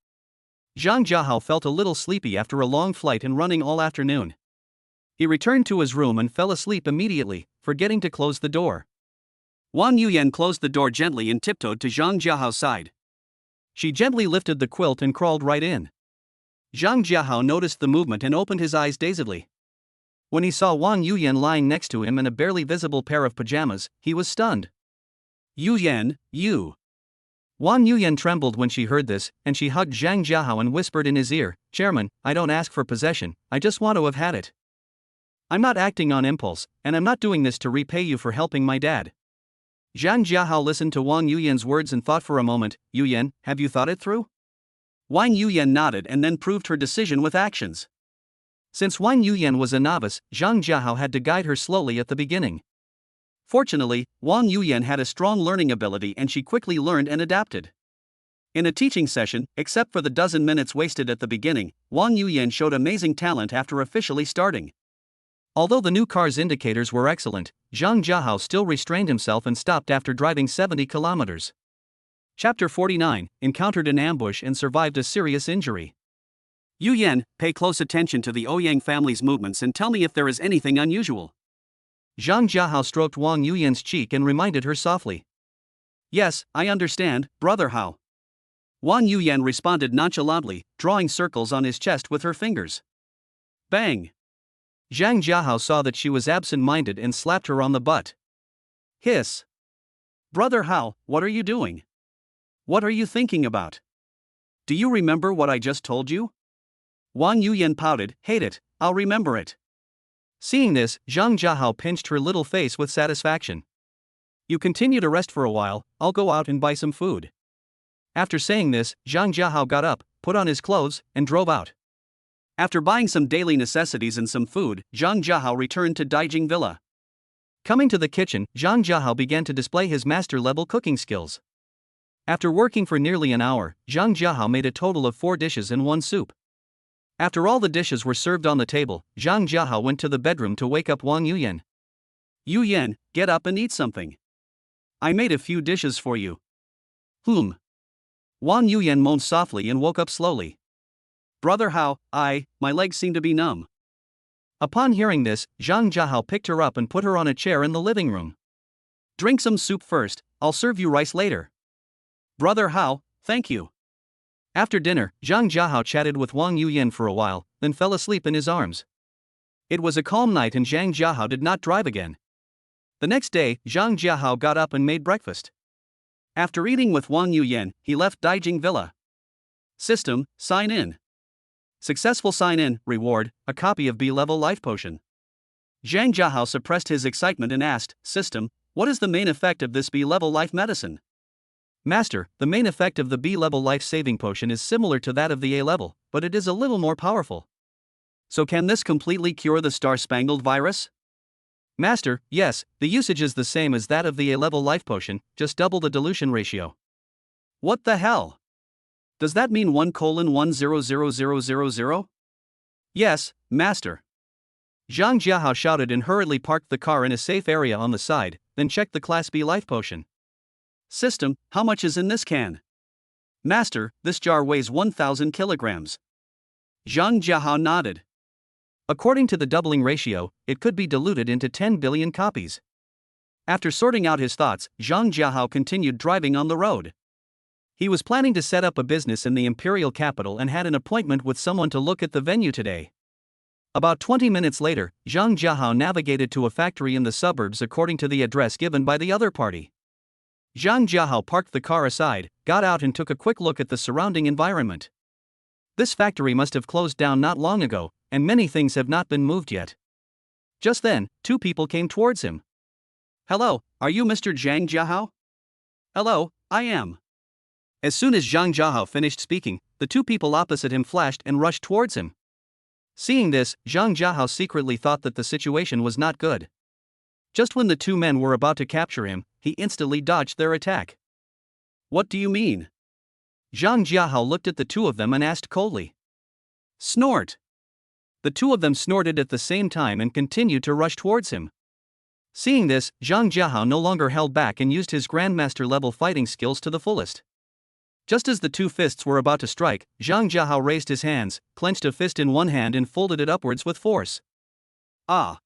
Zhang Jiahao felt a little sleepy after a long flight and running all afternoon. He returned to his room and fell asleep immediately, forgetting to close the door. Wang Yuyan closed the door gently and tiptoed to Zhang Jiahao's side. She gently lifted the quilt and crawled right in. Zhang Jiahao noticed the movement and opened his eyes dazedly. When he saw Wang Yuyan lying next to him in a barely visible pair of pajamas, he was stunned. "Yuyan, you. Wang Yuyan trembled when she heard this, and she hugged Zhang Jiahao and whispered in his ear, "Chairman, I don't ask for possession, I just want to have had it. I'm not acting on impulse, and I'm not doing this to repay you for helping my dad." Zhang Jiahao listened to Wang Yuyan's words and thought for a moment. "Yuyan, have you thought it through?" Wang Yuyan nodded and then proved her decision with actions. Since Wang Yuyan was a novice, Zhang Jiahao had to guide her slowly at the beginning. Fortunately, Wang Yuyan had a strong learning ability and she quickly learned and adapted. In a teaching session, except for the dozen minutes wasted at the beginning, Wang Yuyan showed amazing talent after officially starting. Although the new car's indicators were excellent, Zhang Jiahao still restrained himself and stopped after driving 70 kilometers. Chapter 49, encountered an ambush and survived a serious injury. Yu Yan, pay close attention to the Ouyang family's movements and tell me if there is anything unusual. Zhang Jiahao stroked Wang Yuyan's cheek and reminded her softly. Yes, I understand, Brother Hao. Wang Yuyan responded nonchalantly, drawing circles on his chest with her fingers. Bang! Zhang Jiahao saw that she was absent-minded and slapped her on the butt. Hiss! Brother Hao, what are you doing? What are you thinking about? Do you remember what I just told you? Wang Yuyan pouted, hate it, I'll remember it. Seeing this, Zhang Jiahao pinched her little face with satisfaction. You continue to rest for a while, I'll go out and buy some food. After saying this, Zhang Jiahao got up, put on his clothes, and drove out. After buying some daily necessities and some food, Zhang Jiahao returned to Daijing Villa. Coming to the kitchen, Zhang Jiahao began to display his master-level cooking skills. After working for nearly an hour, Zhang Jiahao made a total of 4 dishes and 1 soup. After all the dishes were served on the table, Zhang Jiahao went to the bedroom to wake up Wang Yuyan. Yuyan, get up and eat something. I made a few dishes for you. Wang Yuyan moaned softly and woke up slowly. Brother Hao, my legs seem to be numb. Upon hearing this, Zhang Jiahao picked her up and put her on a chair in the living room. Drink some soup first, I'll serve you rice later. Brother Hao, thank you. After dinner, Zhang Jiahao chatted with Wang Yuyan for a while, then fell asleep in his arms. It was a calm night and Zhang Jiahao did not drive again. The next day, Zhang Jiahao got up and made breakfast. After eating with Wang Yuyan, he left Daijing Villa. System, sign in. Successful sign in, reward, a copy of B-level life potion. Zhang Jiahao suppressed his excitement and asked, System, what is the main effect of this B-level life medicine? Master, the main effect of the B-level life-saving potion is similar to that of the A-level, but it is a little more powerful. So can this completely cure the star-spangled virus? Master, yes, the usage is the same as that of the A-level life potion, just double the dilution ratio. What the hell? Does that mean 1:1000000? Yes, Master. Zhang Jiahao shouted and hurriedly parked the car in a safe area on the side, then checked the Class B life potion. System, how much is in this can? Master, this jar weighs 1,000 kilograms. Zhang Jiahao nodded. According to the doubling ratio, it could be diluted into 10 billion copies. After sorting out his thoughts, Zhang Jiahao continued driving on the road. He was planning to set up a business in the imperial capital and had an appointment with someone to look at the venue today. About 20 minutes later, Zhang Jiahao navigated to a factory in the suburbs according to the address given by the other party. Zhang Jiahao parked the car aside, got out and took a quick look at the surrounding environment. This factory must have closed down not long ago, and many things have not been moved yet. Just then, 2 people came towards him. Hello, are you Mr. Zhang Jiahao? Hello, I am. As soon as Zhang Jiahao finished speaking, the 2 people opposite him flashed and rushed towards him. Seeing this, Zhang Jiahao secretly thought that the situation was not good. Just when the 2 men were about to capture him, he instantly dodged their attack. What do you mean? Zhang Jiahao looked at the 2 of them and asked coldly. Snort! The 2 of them snorted at the same time and continued to rush towards him. Seeing this, Zhang Jiahao no longer held back and used his Grandmaster-level fighting skills to the fullest. Just as the 2 fists were about to strike, Zhang Jiahao raised his hands, clenched a fist in one hand and folded it upwards with force. Ah!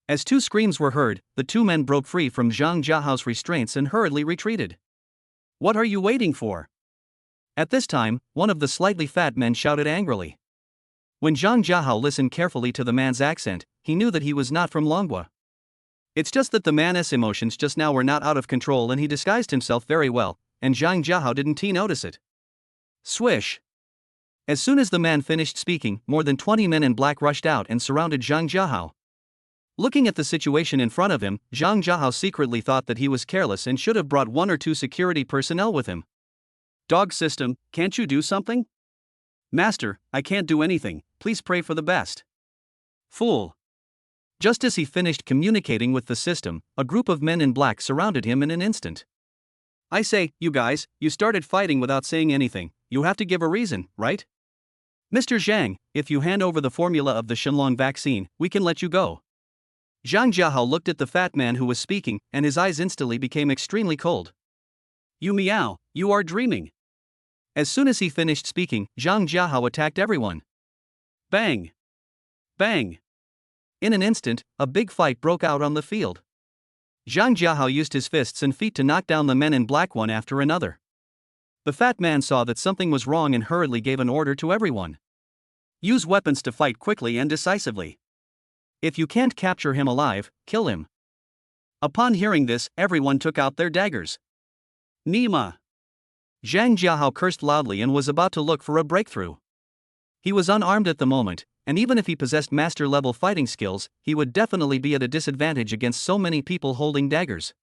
As 2 screams were heard, the 2 men broke free from Zhang Jiahao's restraints and hurriedly retreated. What are you waiting for? At this time, one of the slightly fat men shouted angrily. When Zhang Jiahao listened carefully to the man's accent, he knew that he was not from Longhua. It's just that the man's emotions just now were not out of control and he disguised himself very well, and Zhang Jiahao didn't notice it. Swish! As soon as the man finished speaking, more than 20 men in black rushed out and surrounded Zhang Jiahao. Looking at the situation in front of him, Zhang Jiahao secretly thought that he was careless and should have brought 1 or 2 security personnel with him. Dog system, can't you do something? Master, I can't do anything, please pray for the best. Fool! Just as he finished communicating with the system, a group of men in black surrounded him in an instant. I say, you guys, you started fighting without saying anything, you have to give a reason, right? Mr. Zhang, if you hand over the formula of the Shenlong vaccine, we can let you go. Zhang Jiahao looked at the fat man who was speaking, and his eyes instantly became extremely cold. You meow, you are dreaming. As soon as he finished speaking, Zhang Jiahao attacked everyone. Bang! Bang! In an instant, a big fight broke out on the field. Zhang Jiahao used his fists and feet to knock down the men in black one after another. The fat man saw that something was wrong and hurriedly gave an order to everyone. Use weapons to fight quickly and decisively. If you can't capture him alive, kill him. Upon hearing this, everyone took out their daggers. Nima! Zhang Jiahao cursed loudly and was about to look for a breakthrough. He was unarmed at the moment, and even if he possessed master-level fighting skills, he would definitely be at a disadvantage against so many people holding daggers.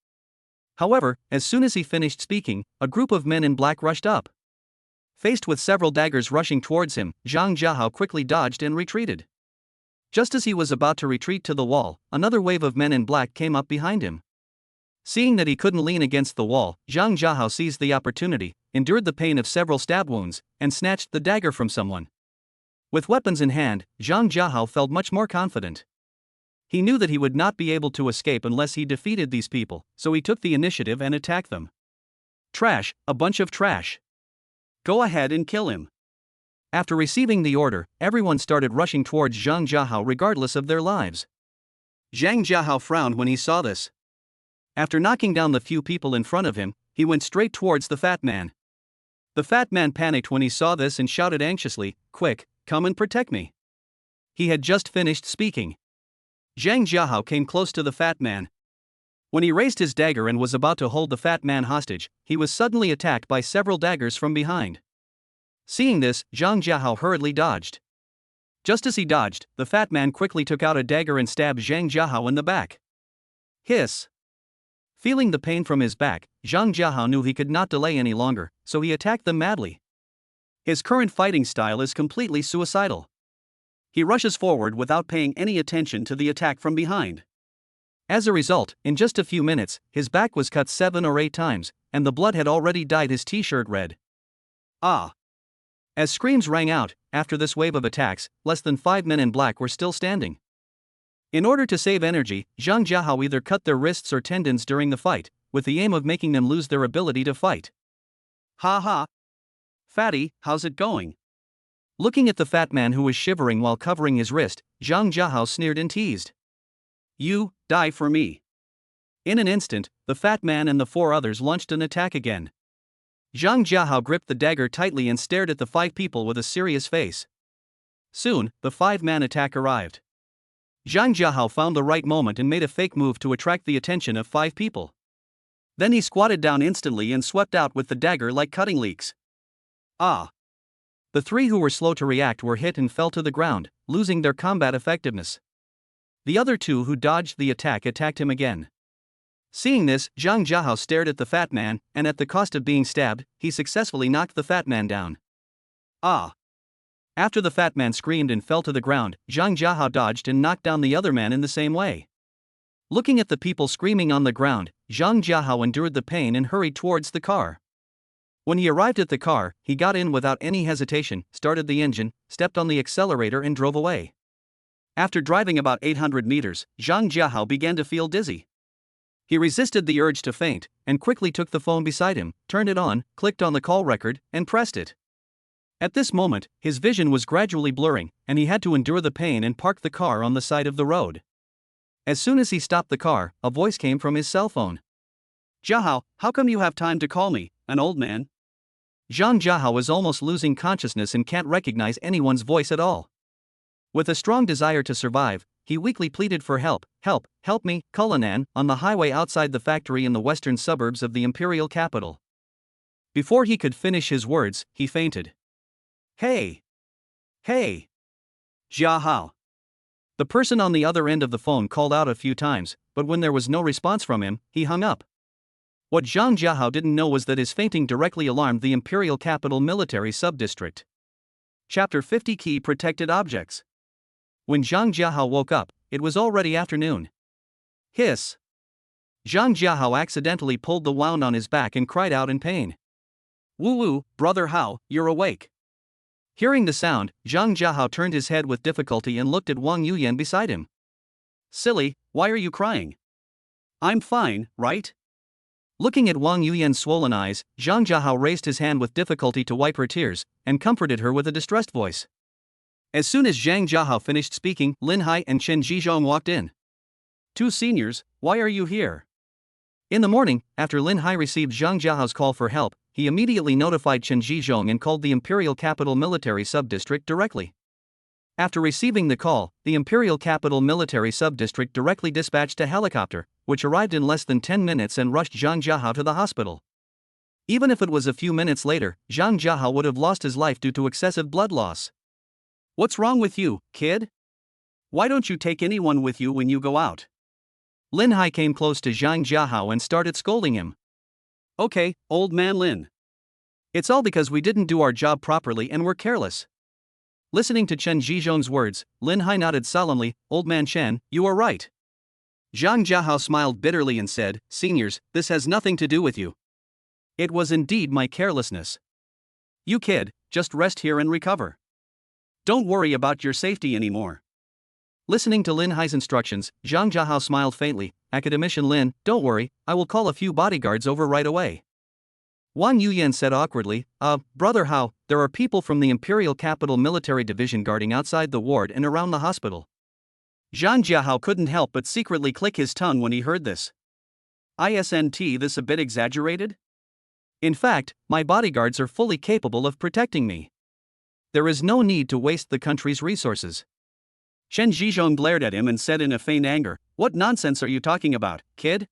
However, as soon as he finished speaking, a group of men in black rushed up. Faced with several daggers rushing towards him, Zhang Jiahao quickly dodged and retreated. Just as he was about to retreat to the wall, another wave of men in black came up behind him. Seeing that he couldn't lean against the wall, Zhang Jiahao seized the opportunity, endured the pain of several stab wounds, and snatched the dagger from someone. With weapons in hand, Zhang Jiahao felt much more confident. He knew that he would not be able to escape unless he defeated these people, so he took the initiative and attacked them. Trash, a bunch of trash. Go ahead and kill him. After receiving the order, everyone started rushing towards Zhang Jiahao regardless of their lives. Zhang Jiahao frowned when he saw this. After knocking down the few people in front of him, he went straight towards the fat man. The fat man panicked when he saw this and shouted anxiously, "Quick, come and protect me." He had just finished speaking. Zhang Jiahao came close to the fat man. When he raised his dagger and was about to hold the fat man hostage, he was suddenly attacked by several daggers from behind. Seeing this, Zhang Jiahao hurriedly dodged. Just as he dodged, the fat man quickly took out a dagger and stabbed Zhang Jiahao in the back. Hiss! Feeling the pain from his back, Zhang Jiahao knew he could not delay any longer, so he attacked them madly. His current fighting style is completely suicidal. He rushes forward without paying any attention to the attack from behind. As a result, in just a few minutes, his back was cut 7 or 8 times, and the blood had already dyed his t-shirt red. Ah! As screams rang out, after this wave of attacks, less than 5 men in black were still standing. In order to save energy, Zhang Jiahao either cut their wrists or tendons during the fight, with the aim of making them lose their ability to fight. Ha ha! Fatty, how's it going? Looking at the fat man who was shivering while covering his wrist, Zhang Jiahao sneered and teased. You, die for me. In an instant, the fat man and the 4 others launched an attack again. Zhang Jiahao gripped the dagger tightly and stared at the 5 people with a serious face. Soon, the 5-man attack arrived. Zhang Jiahao found the right moment and made a fake move to attract the attention of 5 people. Then he squatted down instantly and swept out with the dagger like cutting leaks. Ah! The 3 who were slow to react were hit and fell to the ground, losing their combat effectiveness. The other 2 who dodged the attack attacked him again. Seeing this, Zhang Jiahao stared at the fat man, and at the cost of being stabbed, he successfully knocked the fat man down. Ah! After the fat man screamed and fell to the ground, Zhang Jiahao dodged and knocked down the other man in the same way. Looking at the people screaming on the ground, Zhang Jiahao endured the pain and hurried towards the car. When he arrived at the car, he got in without any hesitation, started the engine, stepped on the accelerator and drove away. After driving about 800 meters, Zhang Jiahao began to feel dizzy. He resisted the urge to faint, and quickly took the phone beside him, turned it on, clicked on the call record, and pressed it. At this moment, his vision was gradually blurring, and he had to endure the pain and park the car on the side of the road. As soon as he stopped the car, a voice came from his cell phone. Jiahao, how come you have time to call me, an old man? Zhang Jiahao is almost losing consciousness and can't recognize anyone's voice at all. With a strong desire to survive, he weakly pleaded for help. Help me, Cullinan, on the highway outside the factory in the western suburbs of the imperial capital. Before he could finish his words, he fainted. Hey! Hey! Jia Hao! The person on the other end of the phone called out a few times, but when there was no response from him, he hung up. What Zhang Jiahao didn't know was that his fainting directly alarmed the Imperial Capital Military Subdistrict. Chapter 50 Key Protected Objects. When Zhang Jiahao woke up, it was already afternoon. Hiss! Zhang Jiahao accidentally pulled the wound on his back and cried out in pain. Woo woo, brother Hao, you're awake. Hearing the sound, Zhang Jiahao turned his head with difficulty and looked at Wang Yuyan beside him. Silly, why are you crying? I'm fine, right? Looking at Wang Yuyan's swollen eyes, Zhang Jiahao raised his hand with difficulty to wipe her tears, and comforted her with a distressed voice. As soon as Zhang Jiahao finished speaking, Lin Hai and Chen Zhizhong walked in. Two seniors, why are you here? In the morning, after Lin Hai received Zhang Jiahao's call for help, he immediately notified Chen Zhizhong and called the Imperial Capital Military Subdistrict directly. After receiving the call, the Imperial Capital Military Subdistrict directly dispatched a helicopter, which arrived in less than 10 minutes and rushed Zhang Jiahao to the hospital. Even if it was a few minutes later, Zhang Jiahao would have lost his life due to excessive blood loss. What's wrong with you, kid? Why don't you take anyone with you when you go out? Lin Hai came close to Zhang Jiahao and started scolding him. Okay, old man Lin. It's all because we didn't do our job properly and were careless. Listening to Chen Zhizhong's words, Lin Hai nodded solemnly. Old man Chen, you are right. Zhang Jiahao smiled bitterly and said, Seniors, this has nothing to do with you. It was indeed my carelessness. You kid, just rest here and recover. Don't worry about your safety anymore. Listening to Lin Hai's instructions, Zhang Jiahao smiled faintly. Academician Lin, don't worry, I will call a few bodyguards over right away. Wang Yuyan said awkwardly, Brother Hao, there are people from the Imperial Capital Military Division guarding outside the ward and around the hospital. Zhang Jiahao couldn't help but secretly click his tongue when he heard this. Isn't this a bit exaggerated? In fact, my bodyguards are fully capable of protecting me. There is no need to waste the country's resources. Chen Zhizhong glared at him and said in a faint anger, What nonsense are you talking about, kid?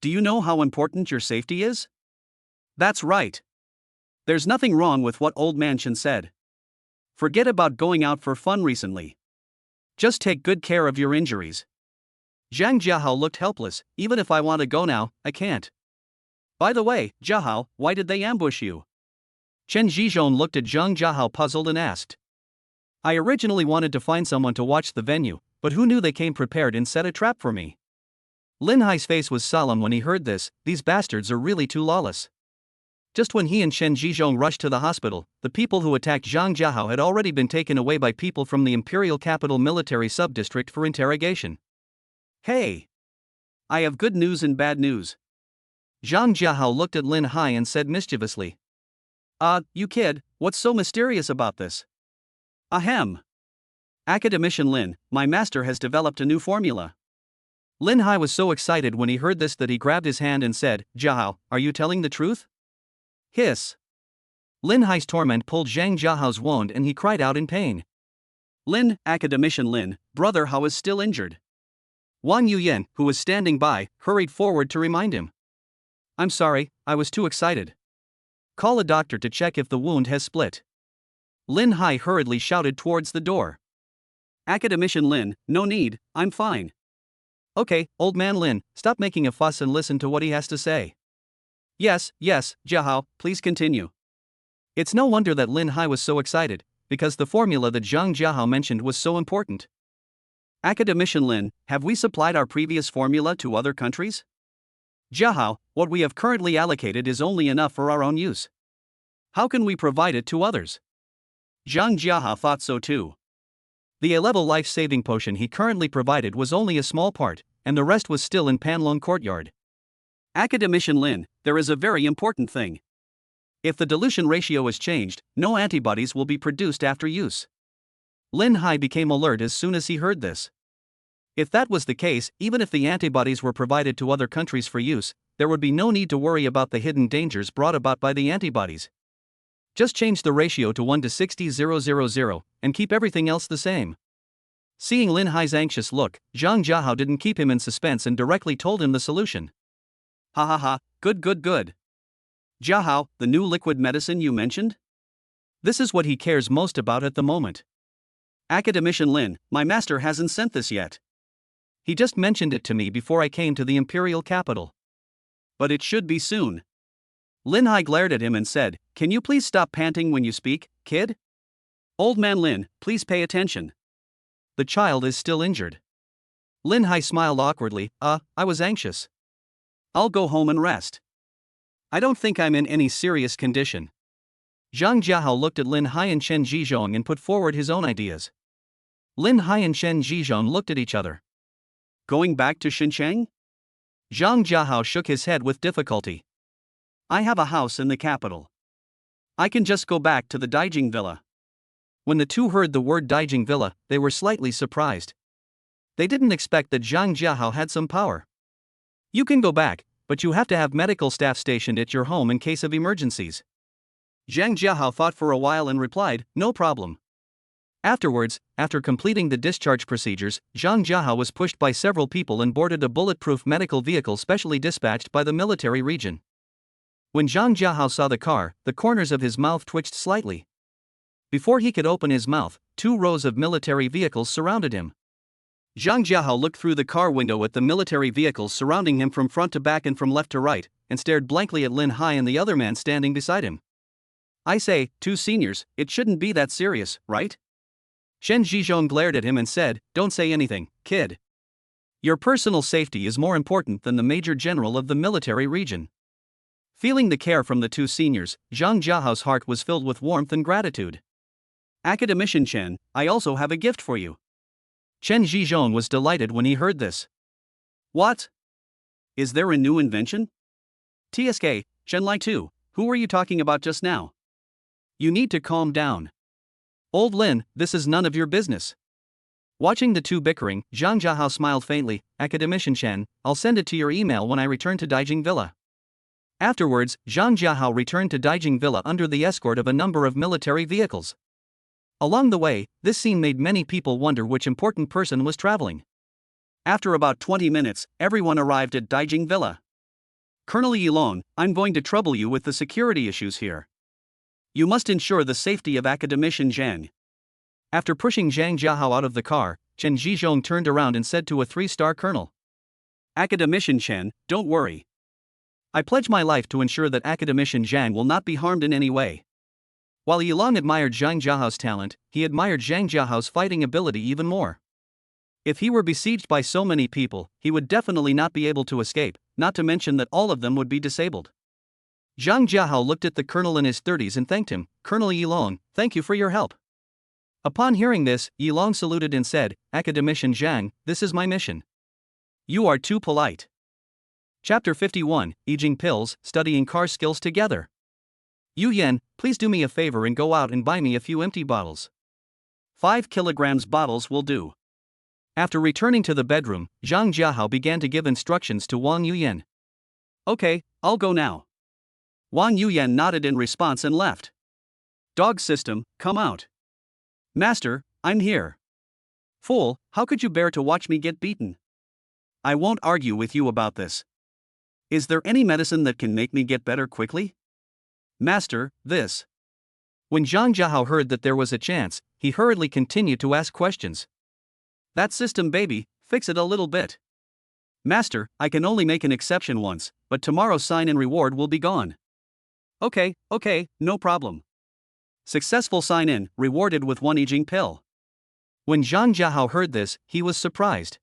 Do you know how important your safety is? That's right. There's nothing wrong with what old man Chen said. Forget about going out for fun recently. Just take good care of your injuries. Zhang Jiahao looked helpless. Even if I want to go now, I can't. By the way, Jiahao, why did they ambush you? Chen Zhizhong looked at Zhang Jiahao puzzled and asked. I originally wanted to find someone to watch the venue, but who knew they came prepared and set a trap for me? Lin Hai's face was solemn when he heard this. These bastards are really too lawless. Just when he and Chen Zhizhong rushed to the hospital, the people who attacked Zhang Jiahao had already been taken away by people from the Imperial Capital Military Subdistrict for interrogation. Hey! I have good news and bad news. Zhang Jiahao looked at Lin Hai and said mischievously. You kid, what's so mysterious about this? Ahem. Academician Lin, my master has developed a new formula. Lin Hai was so excited when he heard this that he grabbed his hand and said, Jiahao, are you telling the truth? Hiss. Lin Hai's torment pulled Zhang Jiahao's wound and he cried out in pain. Lin, Academician Lin, brother Hao is still injured. Wang Yuyan, who was standing by, hurried forward to remind him. I'm sorry, I was too excited. Call a doctor to check if the wound has split. Lin Hai hurriedly shouted towards the door. Academician Lin, no need, I'm fine. Okay, old man Lin, stop making a fuss and listen to what he has to say. Yes, Jiahao, please continue. It's no wonder that Lin Hai was so excited, because the formula that Zhang Jiahao mentioned was so important. Academician Lin, have we supplied our previous formula to other countries? Jiahao, what we have currently allocated is only enough for our own use. How can we provide it to others? Zhang Jiahao thought so too. The A-level life-saving potion he currently provided was only a small part, and the rest was still in Panlong Courtyard. Academician Lin, there is a very important thing. If the dilution ratio is changed, no antibodies will be produced after use. Lin Hai became alert as soon as he heard this. If that was the case, even if the antibodies were provided to other countries for use, there would be no need to worry about the hidden dangers brought about by the antibodies. Just change the ratio to 1 to 60,000, and keep everything else the same. Seeing Lin Hai's anxious look, Zhang Jiahao didn't keep him in suspense and directly told him the solution. Ha ha ha, good. Jiahao, the new liquid medicine you mentioned? This is what he cares most about at the moment. Academician Lin, my master hasn't sent this yet. He just mentioned it to me before I came to the imperial capital. But it should be soon. Lin Hai glared at him and said, "Can you please stop panting when you speak, kid? Old man Lin, please pay attention. The child is still injured." Lin Hai smiled awkwardly, I was anxious. I'll go home and rest. I don't think I'm in any serious condition." Zhang Jiahao looked at Lin Hai and Chen Zhizhong and put forward his own ideas. Lin Hai and Chen Zhizhong looked at each other. Going back to Xincheng? Zhang Jiahao shook his head with difficulty. I have a house in the capital. I can just go back to the Daijing Villa. When the two heard the word Daijing Villa, they were slightly surprised. They didn't expect that Zhang Jiahao had some power. You can go back, but you have to have medical staff stationed at your home in case of emergencies. Zhang Jiahao thought for a while and replied, no problem. Afterwards, after completing the discharge procedures, Zhang Jiahao was pushed by several people and boarded a bulletproof medical vehicle specially dispatched by the military region. When Zhang Jiahao saw the car, the corners of his mouth twitched slightly. Before he could open his mouth, 2 rows of military vehicles surrounded him. Zhang Jiahao looked through the car window at the military vehicles surrounding him from front to back and from left to right, and stared blankly at Lin Hai and the other man standing beside him. I say, 2 seniors, it shouldn't be that serious, right? Chen Zhizhong glared at him and said, don't say anything, kid. Your personal safety is more important than the major general of the military region. Feeling the care from the 2 seniors, Zhang Jiahao's heart was filled with warmth and gratitude. Academician Chen, I also have a gift for you. Chen Zhizhong was delighted when he heard this. What? Is there a new invention? TSK, Chen Lai 2, who were you talking about just now? You need to calm down. Old Lin, this is none of your business. Watching the 2 bickering, Zhang Jiahao smiled faintly, Academician Chen, I'll send it to your email when I return to Daijing Villa. Afterwards, Zhang Jiahao returned to Daijing Villa under the escort of a number of military vehicles. Along the way, this scene made many people wonder which important person was traveling. After about 20 minutes, everyone arrived at Daijing Villa. Colonel Yilong, I'm going to trouble you with the security issues here. You must ensure the safety of Academician Zhang. After pushing Zhang Jiahao out of the car, Chen Zhizhong turned around and said to a 3-star colonel. Academician Chen, don't worry. I pledge my life to ensure that Academician Zhang will not be harmed in any way. While Yilong admired Zhang Jiahao's talent, he admired Zhang Jiahao's fighting ability even more. If he were besieged by so many people, he would definitely not be able to escape, not to mention that all of them would be disabled. Zhang Jiahao looked at the colonel in his 30s and thanked him, Colonel Yilong, thank you for your help. Upon hearing this, Yilong saluted and said, Academician Zhang, this is my mission. You are too polite. Chapter 51, Eating Pills, Studying Car Skills Together. Yu Yan, please do me a favor and go out and buy me a few empty bottles. 5 kilograms bottles will do. After returning to the bedroom, Zhang Jiahao began to give instructions to Wang Yuyan. Okay, I'll go now. Wang Yuyan nodded in response and left. Dog system, come out. Master, I'm here. Fool, how could you bear to watch me get beaten? I won't argue with you about this. Is there any medicine that can make me get better quickly? Master, this. When Zhang Jiahao heard that there was a chance, he hurriedly continued to ask questions. That system, baby, fix it a little bit. Master, I can only make an exception once, but tomorrow's sign and reward will be gone. Okay, no problem. Successful sign in, rewarded with 1 Eating pill. When Zhang Jiahao heard this, he was surprised.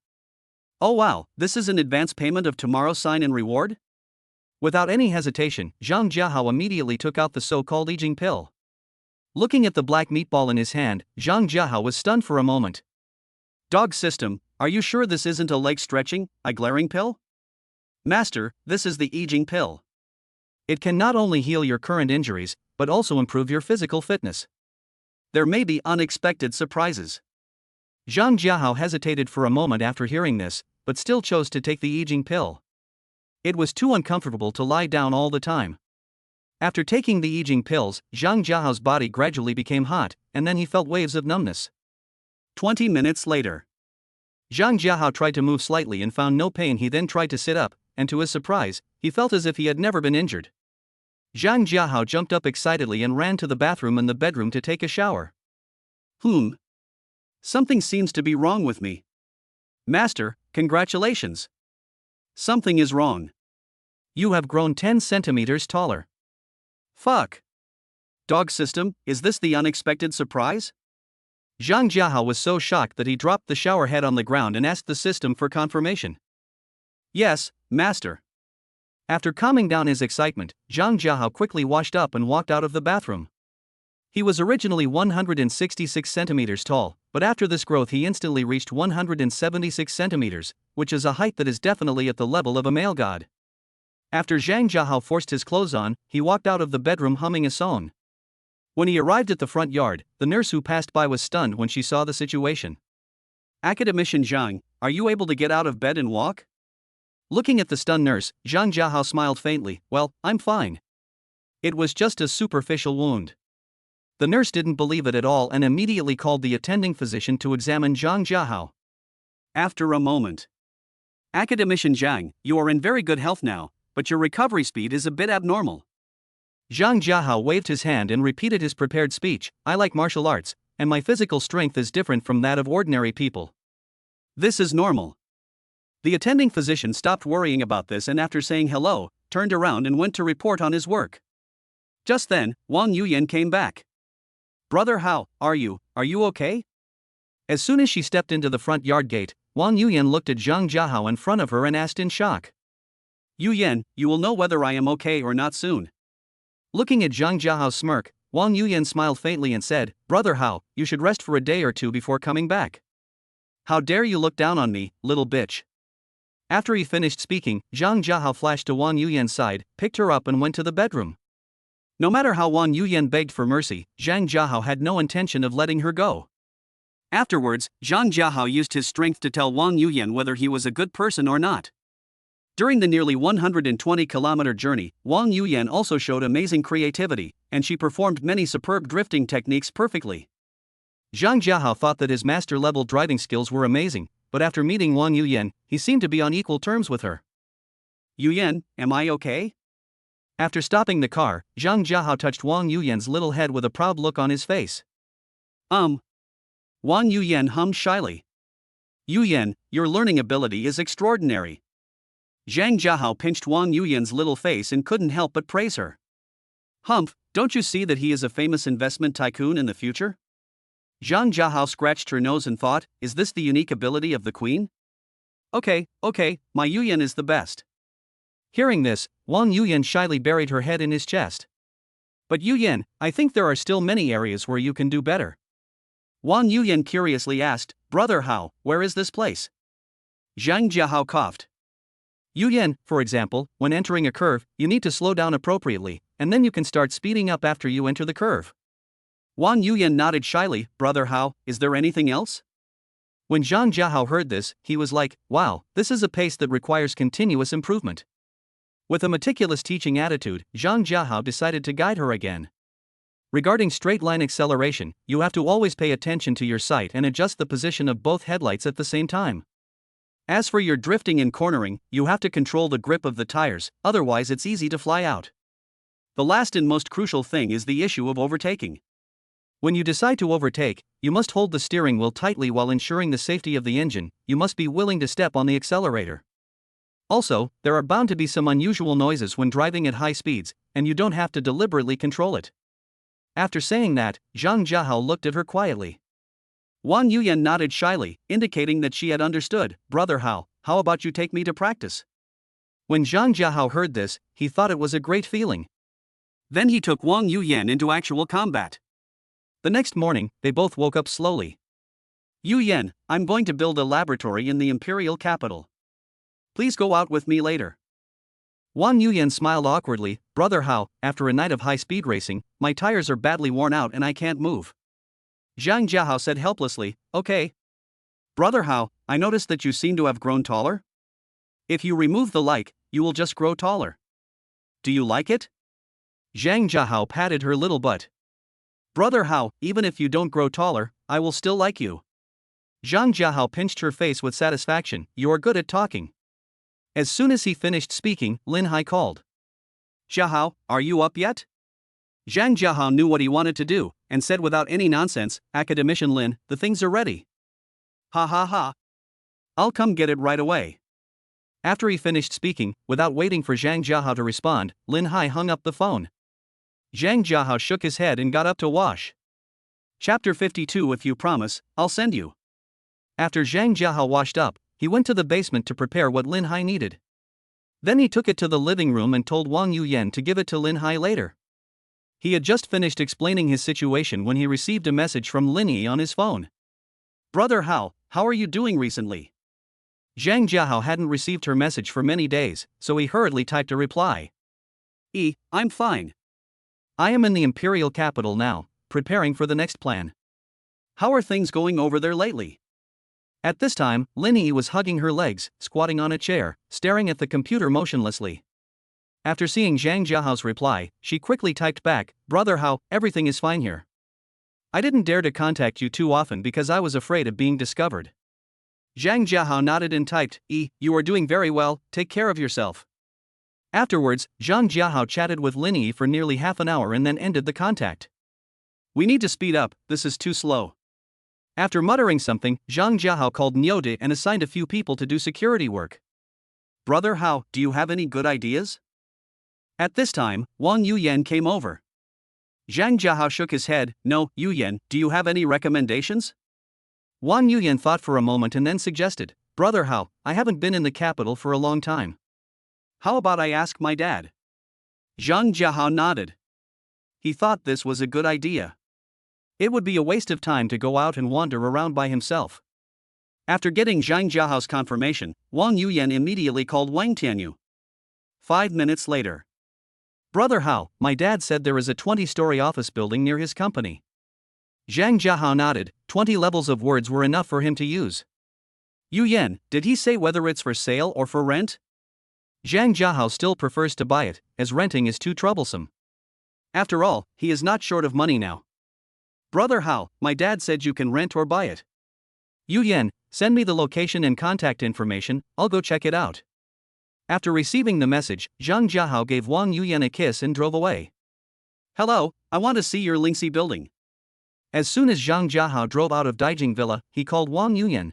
Oh wow, this is an advance payment of tomorrow's sign and reward? Without any hesitation, Zhang Jiahao immediately took out the so-called Eating pill. Looking at the black meatball in his hand, Zhang Jiahao was stunned for a moment. Dog system, are you sure this isn't a leg stretching, a glaring pill? Master, this is the Eating pill. It can not only heal your current injuries, but also improve your physical fitness. There may be unexpected surprises. Zhang Jiahao hesitated for a moment after hearing this, but still chose to take the Eating pill. It was too uncomfortable to lie down all the time. After taking the Eating pills, Zhang Jiahao's body gradually became hot, and then he felt waves of numbness. 20 minutes later. Zhang Jiahao tried to move slightly and found no pain. He then tried to sit up, and to his surprise, he felt as if he had never been injured. Zhang Jiahao jumped up excitedly and ran to the bathroom and the bedroom to take a shower. Something seems to be wrong with me. Master, congratulations. Something is wrong. You have grown 10 centimeters taller. Fuck. Dog system, is this the unexpected surprise? Zhang Jiahao was so shocked that he dropped the shower head on the ground and asked the system for confirmation. Yes, Master. After calming down his excitement, Zhang Jiahao quickly washed up and walked out of the bathroom. He was originally 166 centimeters tall, but after this growth he instantly reached 176 centimeters, which is a height that is definitely at the level of a male god. After Zhang Jiahao forced his clothes on, he walked out of the bedroom humming a song. When he arrived at the front yard, the nurse who passed by was stunned when she saw the situation. Academician Zhang, are you able to get out of bed and walk? Looking at the stunned nurse, Zhang Jiahao smiled faintly. Well, I'm fine. It was just a superficial wound. The nurse didn't believe it at all and immediately called the attending physician to examine Zhang Jiahao. After a moment. Academician Zhang, you are in very good health now, but your recovery speed is a bit abnormal. Zhang Jiahao waved his hand and repeated his prepared speech. I like martial arts, and my physical strength is different from that of ordinary people. This is normal. The attending physician stopped worrying about this and after saying hello, turned around and went to report on his work. Just then, Wang Yuyan came back. Brother, how are you okay? As soon as she stepped into the front yard gate, Wang Yuyan looked at Zhang Jiahao in front of her and asked in shock. Yuyan, you will know whether I am okay or not soon. Looking at Zhang Jiahao's smirk, Wang Yuyan smiled faintly and said, Brother Hao, you should rest for a day or two before coming back. How dare you look down on me, little bitch. After he finished speaking, Zhang Jiahao flashed to Wang Yuyan's side, picked her up and went to the bedroom. No matter how Wang Yuyan begged for mercy, Zhang Jiahao had no intention of letting her go. Afterwards, Zhang Jiahao used his strength to tell Wang Yuyan whether he was a good person or not. During the nearly 120-kilometer journey, Wang Yuyan also showed amazing creativity, and she performed many superb drifting techniques perfectly. Zhang Jiahao thought that his master-level driving skills were amazing, but after meeting Wang Yuyan, he seemed to be on equal terms with her. Yuyan, am I okay? After stopping the car, Zhang Jiahao touched Wang Yuyan's little head with a proud look on his face. Wang Yuyan hummed shyly. Yuyan, your learning ability is extraordinary. Zhang Jiahao pinched Wang Yuyan's little face and couldn't help but praise her. Humph, don't you see that he is a famous investment tycoon in the future? Zhang Jiahao scratched her nose and thought, is this the unique ability of the queen? Okay, my Yuyan is the best. Hearing this, Wang Yuyan shyly buried her head in his chest. But Yuyan, I think there are still many areas where you can do better. Wang Yuyan curiously asked, Brother Hao, where is this place? Zhang Jiahao coughed. Yuyan, for example, when entering a curve, you need to slow down appropriately, and then you can start speeding up after you enter the curve. Wang Yuyan nodded shyly. Brother Hao, is there anything else? When Zhang Jiahao heard this, he was like, wow, this is a pace that requires continuous improvement. With a meticulous teaching attitude, Zhang Jiahao decided to guide her again. Regarding straight-line acceleration, you have to always pay attention to your sight and adjust the position of both headlights at the same time. As for your drifting and cornering, you have to control the grip of the tires, otherwise it's easy to fly out. The last and most crucial thing is the issue of overtaking. When you decide to overtake, you must hold the steering wheel tightly while ensuring the safety of the engine. You must be willing to step on the accelerator. Also, there are bound to be some unusual noises when driving at high speeds, and you don't have to deliberately control it. After saying that, Zhang Jiahao looked at her quietly. Wang Yuyan nodded shyly, indicating that she had understood. Brother Hao, how about you take me to practice? When Zhang Jiahao heard this, he thought it was a great feeling. Then he took Wang Yuyan into actual combat. The next morning, they both woke up slowly. Yuyan, I'm going to build a laboratory in the imperial capital. Please go out with me later. Wang Yuyan smiled awkwardly. Brother Hao, after a night of high-speed racing, my tires are badly worn out and I can't move. Zhang Jiahao said helplessly, okay. Brother Hao, I noticed that you seem to have grown taller. If you remove the like, you will just grow taller. Do you like it? Zhang Jiahao patted her little butt. Brother Hao, even if you don't grow taller, I will still like you. Zhang Jiahao pinched her face with satisfaction. You are good at talking. As soon as he finished speaking, Linnie called. Jiahao, are you up yet? Zhang Jiahao knew what he wanted to do, and said without any nonsense, Academician Lin, the things are ready. Ha ha ha. I'll come get it right away. After he finished speaking, without waiting for Zhang Jiahao to respond, Lin Hai hung up the phone. Zhang Jiahao shook his head and got up to wash. Chapter 52. If you promise, I'll send you. After Zhang Jiahao washed up, he went to the basement to prepare what Lin Hai needed. Then he took it to the living room and told Wang Yuyan to give it to Lin Hai later. He had just finished explaining his situation when he received a message from Linnie on his phone. Brother Hao, how are you doing recently? Zhang Jiahao hadn't received her message for many days, so he hurriedly typed a reply. I'm fine. I am in the imperial capital now, preparing for the next plan. How are things going over there lately? At this time, Linnie was hugging her legs, squatting on a chair, staring at the computer motionlessly. After seeing Zhang Jiahao's reply, she quickly typed back, Brother Hao, everything is fine here. I didn't dare to contact you too often because I was afraid of being discovered. Zhang Jiahao nodded and typed, you are doing very well, take care of yourself. Afterwards, Zhang Jiahao chatted with Linnie for nearly half an hour and then ended the contact. We need to speed up, this is too slow. After muttering something, Zhang Jiahao called Niode and assigned a few people to do security work. Brother Hao, do you have any good ideas? At this time, Wang Yuyan came over. Zhang Jiahao shook his head, no, Yuyan, do you have any recommendations? Wang Yuyan thought for a moment and then suggested, Brother Hao, I haven't been in the capital for a long time. How about I ask my dad? Zhang Jiahao nodded. He thought this was a good idea. It would be a waste of time to go out and wander around by himself. After getting Zhang Jiahao's confirmation, Wang Yuyan immediately called Wang Tianyu. 5 minutes later. Brother Hao, my dad said there is a 20-story office building near his company. Zhang Jiahao nodded, 20 levels of words were enough for him to use. Yuyan, did he say whether it's for sale or for rent? Zhang Jiahao still prefers to buy it, as renting is too troublesome. After all, he is not short of money now. Brother Hao, my dad said you can rent or buy it. Yuyan, send me the location and contact information, I'll go check it out. After receiving the message, Zhang Jiahao gave Wang Yuyan a kiss and drove away. Hello, I want to see your Lingxi building. As soon as Zhang Jiahao drove out of Daijing Villa, he called Wang Yuyan.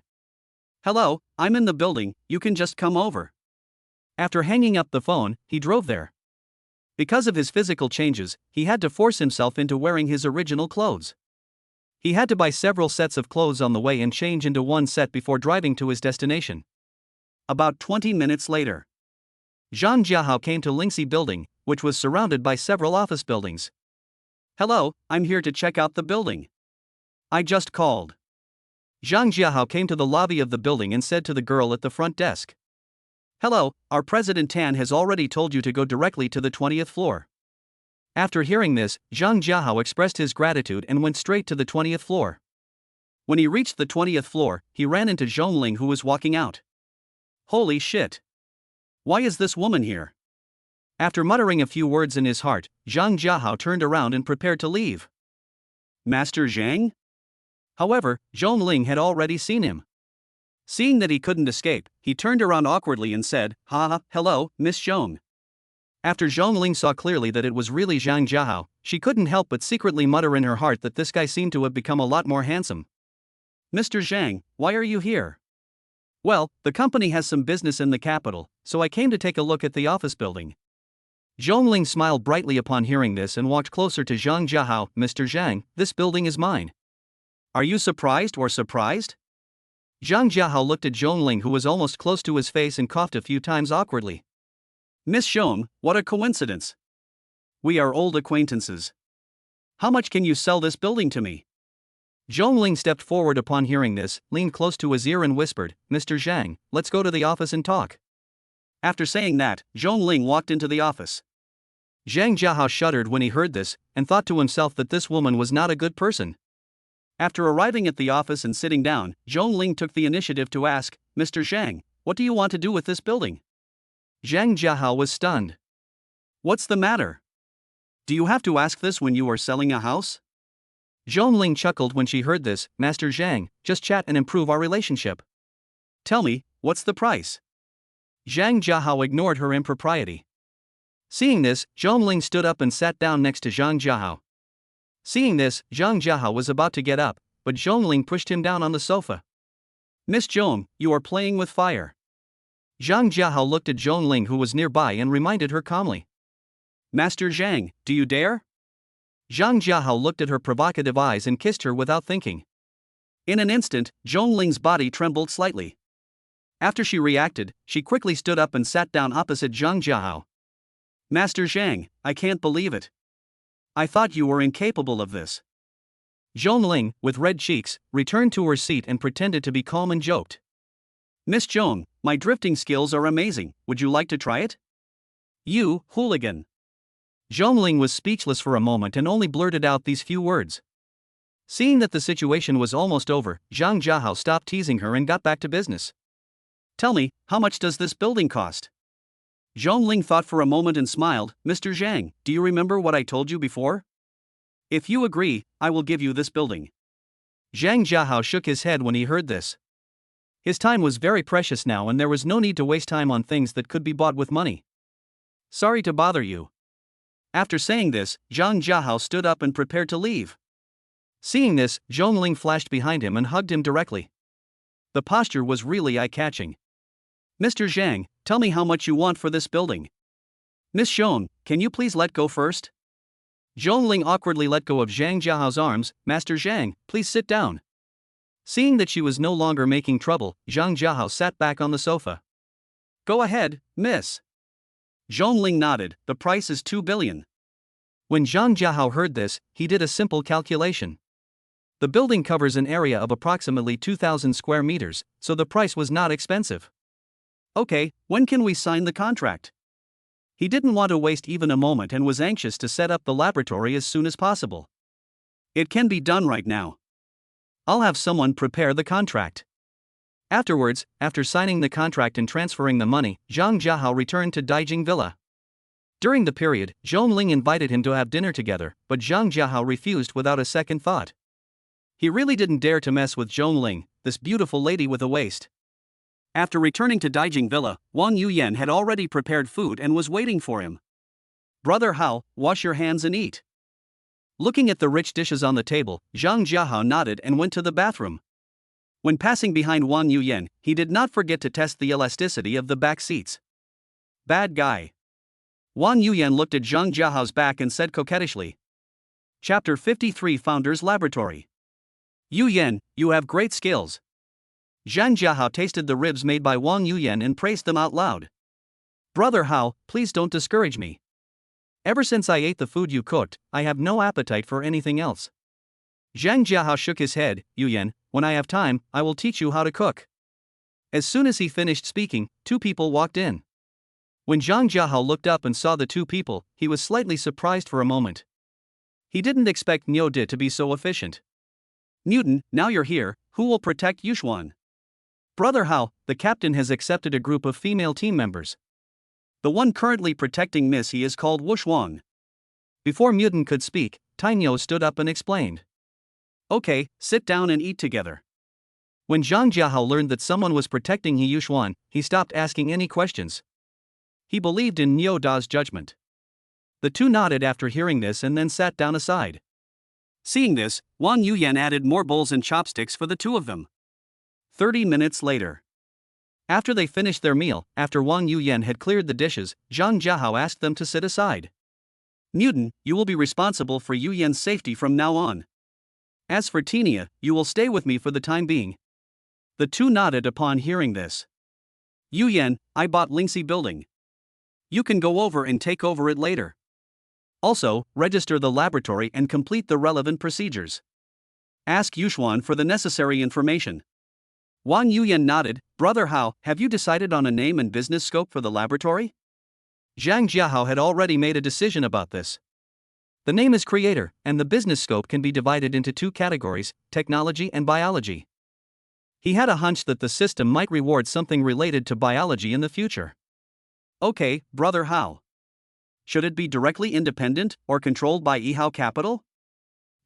Hello, I'm in the building, you can just come over. After hanging up the phone, he drove there. Because of his physical changes, he had to force himself into wearing his original clothes. He had to buy several sets of clothes on the way and change into one set before driving to his destination. About 20 minutes later, Zhang Jiahao came to Lingxi building, which was surrounded by several office buildings. Hello, I'm here to check out the building. I just called. Zhang Jiahao came to the lobby of the building and said to the girl at the front desk. Hello, our President Tan has already told you to go directly to the 20th floor. After hearing this, Zhang Jiahao expressed his gratitude and went straight to the 20th floor. When he reached the 20th floor, he ran into Zhongling who was walking out. Holy shit! Why is this woman here? After muttering a few words in his heart, Zhang Jiahao turned around and prepared to leave. Master Zhang? However, Zhongling had already seen him. Seeing that he couldn't escape, he turned around awkwardly and said, hello, Miss Zhong. After Zhongling saw clearly that it was really Zhang Jiahao, she couldn't help but secretly mutter in her heart that this guy seemed to have become a lot more handsome. Mr. Zhang, why are you here? Well, the company has some business in the capital, so I came to take a look at the office building. Zhongling smiled brightly upon hearing this and walked closer to Zhang Jiahao. Mr. Zhang, this building is mine. Are you surprised or surprised? Zhang Jiahao looked at Zhongling who was almost close to his face and coughed a few times awkwardly. Miss Zhong, what a coincidence. We are old acquaintances. How much can you sell this building to me? Zhongling stepped forward upon hearing this, leaned close to his ear and whispered, Mr. Zhang, let's go to the office and talk. After saying that, Zhongling walked into the office. Zhang Jiahao shuddered when he heard this, and thought to himself that this woman was not a good person. After arriving at the office and sitting down, Zhongling took the initiative to ask, Mr. Zhang, what do you want to do with this building? Zhang Jiahao was stunned. What's the matter? Do you have to ask this when you are selling a house? Zhongling chuckled when she heard this, Master Zhang, just chat and improve our relationship. Tell me, what's the price? Zhang Jiahao ignored her impropriety. Seeing this, Zhongling stood up and sat down next to Zhang Jiahao. Seeing this, Zhang Jiahao was about to get up, but Zhongling pushed him down on the sofa. Miss Zhong, you are playing with fire. Zhang Jiahao looked at Zhongling, who was nearby, and reminded her calmly. Master Zhang, do you dare? Zhang Jiahao looked at her provocative eyes and kissed her without thinking. In an instant, Zhongling's body trembled slightly. After she reacted, she quickly stood up and sat down opposite Zhang Jiahao. Master Zhang, I can't believe it. I thought you were incapable of this. Zhongling, with red cheeks, returned to her seat and pretended to be calm and joked. Miss Zhong, my drifting skills are amazing, would you like to try it? You, hooligan. Zhongling was speechless for a moment and only blurted out these few words. Seeing that the situation was almost over, Zhang Jiahao stopped teasing her and got back to business. Tell me, how much does this building cost? Zhongling thought for a moment and smiled. Mr. Zhang, do you remember what I told you before? If you agree, I will give you this building. Zhang Jiahao shook his head when he heard this. His time was very precious now, and there was no need to waste time on things that could be bought with money. Sorry to bother you. After saying this, Zhang Jiahao stood up and prepared to leave. Seeing this, Zhongling flashed behind him and hugged him directly. The posture was really eye-catching. Mr. Zhang, tell me how much you want for this building. Miss Zhong, can you please let go first? Zhongling awkwardly let go of Zhang Jiahao's arms. Master Zhang, please sit down. Seeing that she was no longer making trouble, Zhang Jiahao sat back on the sofa. Go ahead, miss. Zhongling nodded. The price is 2 billion. When Zhang Jiahao heard this, he did a simple calculation. The building covers an area of approximately 2,000 square meters, so the price was not expensive. Okay, when can we sign the contract? He didn't want to waste even a moment and was anxious to set up the laboratory as soon as possible. It can be done right now. I'll have someone prepare the contract. Afterwards, after signing the contract and transferring the money, Zhang Jiahao returned to Daijing Villa. During the period, Zhongling invited him to have dinner together, but Zhang Jiahao refused without a second thought. He really didn't dare to mess with Zhongling, this beautiful lady with a waist. After returning to Daijing Villa, Wang Yuyan had already prepared food and was waiting for him. Brother Hao, wash your hands and eat. Looking at the rich dishes on the table, Zhang Jiahao nodded and went to the bathroom. When passing behind Wang Yuyan, he did not forget to test the elasticity of the back seats. Bad guy. Wang Yuyan looked at Zhang Jiahao's back and said coquettishly. Chapter 53 Founder's Laboratory. Yuyan, you have great skills. Zhang Jiahao tasted the ribs made by Wang Yuyan and praised them out loud. Brother Hao, please don't discourage me. Ever since I ate the food you cooked, I have no appetite for anything else. Zhang Jiahao shook his head. Yuyan, when I have time, I will teach you how to cook. As soon as he finished speaking, two people walked in. When Zhang Jiahao looked up and saw the two people, he was slightly surprised for a moment. He didn't expect Niu De to be so efficient. Newton, now you're here, who will protect Yushuan? Brother Hao, the captain has accepted a group of female team members. The one currently protecting Miss He is called Wushuang. Before Muten could speak, Tainyo stood up and explained. Okay, sit down and eat together. When Zhang Jiahao learned that someone was protecting He Yushuan, he stopped asking any questions. He believed in Niu Da's judgment. The two nodded after hearing this and then sat down aside. Seeing this, Wang Yuyan added more bowls and chopsticks for the two of them. 30 minutes later. After they finished their meal, after Wang Yuyan had cleared the dishes, Zhang Jiahao asked them to sit aside. Newton, you will be responsible for Yuyan's safety from now on. As for Tina, you will stay with me for the time being. The two nodded upon hearing this. Yuyan, I bought Lingxi building. You can go over and take over it later. Also, register the laboratory and complete the relevant procedures. Ask Yushuan for the necessary information. Wang Yuyan nodded. Brother Hao, have you decided on a name and business scope for the laboratory? Zhang Jiahao had already made a decision about this. The name is Creator, and the business scope can be divided into two categories, technology and biology. He had a hunch that the system might reward something related to biology in the future. Okay, Brother Hao. Should it be directly independent or controlled by Yihao Capital?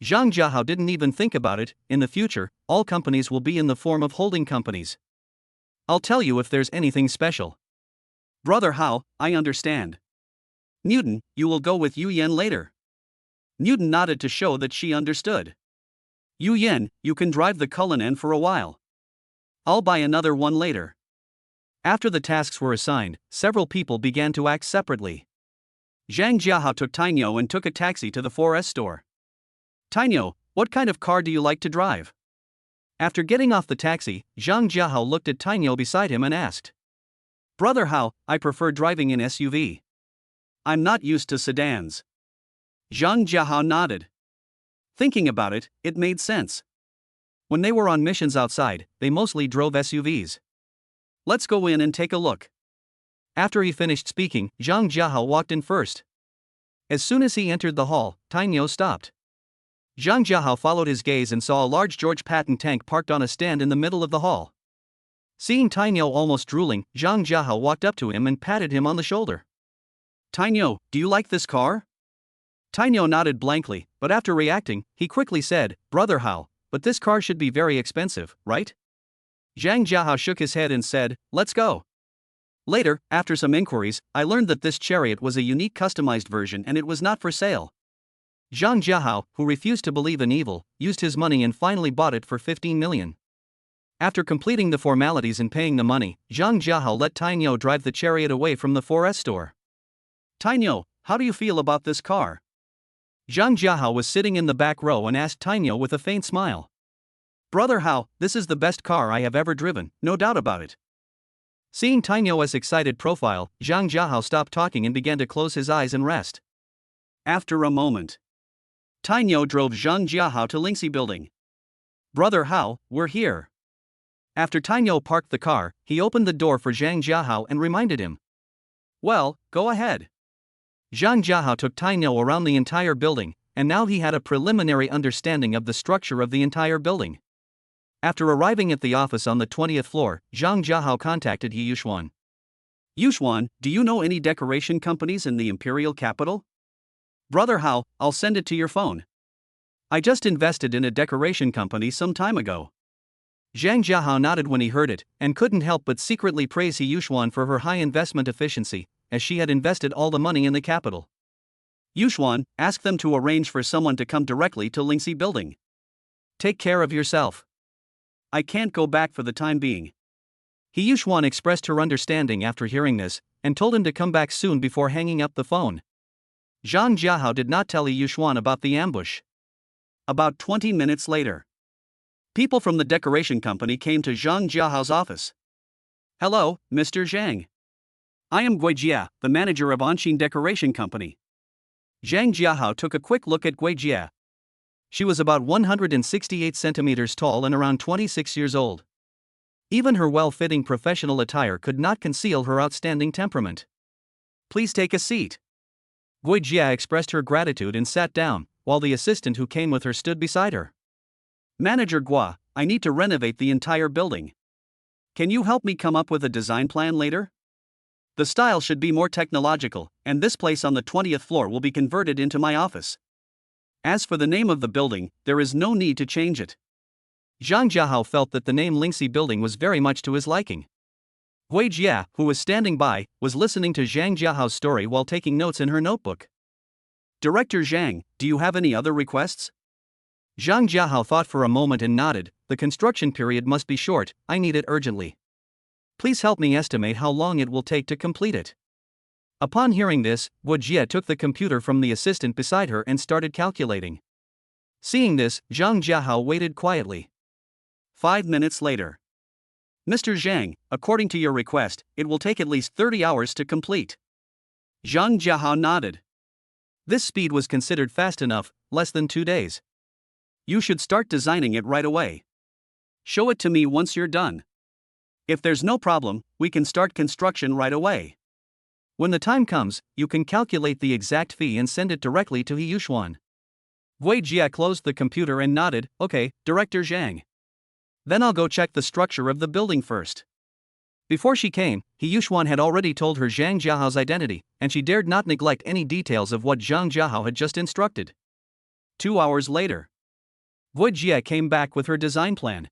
Zhang Jiahao didn't even think about it. In the future, all companies will be in the form of holding companies. I'll tell you if there's anything special. Brother Hao, I understand. Newton, you will go with Yu Yan later. Newton nodded to show that she understood. Yu Yan, you can drive the Cullinan for a while. I'll buy another one later. After the tasks were assigned, several people began to act separately. Zhang Jiahao took Tainyo and took a taxi to the 4S store. Tainyo, what kind of car do you like to drive? After getting off the taxi, Zhang Jiahao looked at Tainyo beside him and asked. Brother Hao, I prefer driving an SUV. I'm not used to sedans. Zhang Jiahao nodded. Thinking about it, it made sense. When they were on missions outside, they mostly drove SUVs. Let's go in and take a look. After he finished speaking, Zhang Jiahao walked in first. As soon as he entered the hall, Tainyo stopped. Zhang Jiahao followed his gaze and saw a large George Patton tank parked on a stand in the middle of the hall. Seeing Tainyo almost drooling, Zhang Jiahao walked up to him and patted him on the shoulder. Tainyo, do you like this car? Tainyo nodded blankly, but after reacting, he quickly said, Brother Hao, but this car should be very expensive, right? Zhang Jiahao shook his head and said, let's go. Later, after some inquiries, I learned that this chariot was a unique customized version and it was not for sale. Zhang Jiahao, who refused to believe in evil, used his money and finally bought it for 15 million. After completing the formalities and paying the money, Zhang Jiahao let Tainyo drive the chariot away from the 4S store. Tainyo, how do you feel about this car? Zhang Jiahao was sitting in the back row and asked Tainyo with a faint smile. Brother Hao, this is the best car I have ever driven, no doubt about it. Seeing Tainyo's excited profile, Zhang Jiahao stopped talking and began to close his eyes and rest. After a moment, Tainyo drove Zhang Jiahao to Linnie building. Brother Hao, we're here. After Tainyo parked the car, he opened the door for Zhang Jiahao and reminded him. Well, go ahead. Zhang Jiahao took Tainyo around the entire building, and now he had a preliminary understanding of the structure of the entire building. After arriving at the office on the 20th floor, Zhang Jiahao contacted He Yuxuan. Yuxuan, do you know any decoration companies in the imperial capital? Brother Hao, I'll send it to your phone. I just invested in a decoration company some time ago. Zhang Jiahao nodded when he heard it, and couldn't help but secretly praise He Yuxuan for her high investment efficiency, as she had invested all the money in the capital. Yuxuan, ask them to arrange for someone to come directly to Linnie building. Take care of yourself. I can't go back for the time being. He Yuxuan expressed her understanding after hearing this, and told him to come back soon before hanging up the phone. Zhang Jiahao did not tell He Yuxuan about the ambush. About 20 minutes later, people from the decoration company came to Zhang Jiahao's office. Hello, Mr. Zhang. I am Gui Jia, the manager of Anqing Decoration Company. Zhang Jiahao took a quick look at Gui Jia. She was about 168 centimeters tall and around 26 years old. Even her well-fitting professional attire could not conceal her outstanding temperament. Please take a seat. Gui Jia expressed her gratitude and sat down, while the assistant who came with her stood beside her. Manager Gua, I need to renovate the entire building. Can you help me come up with a design plan later? The style should be more technological, and this place on the 20th floor will be converted into my office. As for the name of the building, there is no need to change it. Zhang Jiahao felt that the name Linnie building was very much to his liking. Gui Jia, who was standing by, was listening to Zhang Jiahao's story while taking notes in her notebook. Director Zhang, do you have any other requests? Zhang Jiahao thought for a moment and nodded. The construction period must be short, I need it urgently. Please help me estimate how long it will take to complete it. Upon hearing this, Gui Jia took the computer from the assistant beside her and started calculating. Seeing this, Zhang Jiahao waited quietly. 5 minutes later. Mr. Zhang, according to your request, it will take at least 30 hours to complete. Zhang Jiahao nodded. This speed was considered fast enough, less than 2 days. You should start designing it right away. Show it to me once you're done. If there's no problem, we can start construction right away. When the time comes, you can calculate the exact fee and send it directly to He Yuxuan. Gui Jia closed the computer and nodded, okay, Director Zhang. Then I'll go check the structure of the building first. Before she came, He Yuxuan had already told her Zhang Jiahao's identity, and she dared not neglect any details of what Zhang Jiahao had just instructed. 2 hours later, Gui Jia came back with her design plan.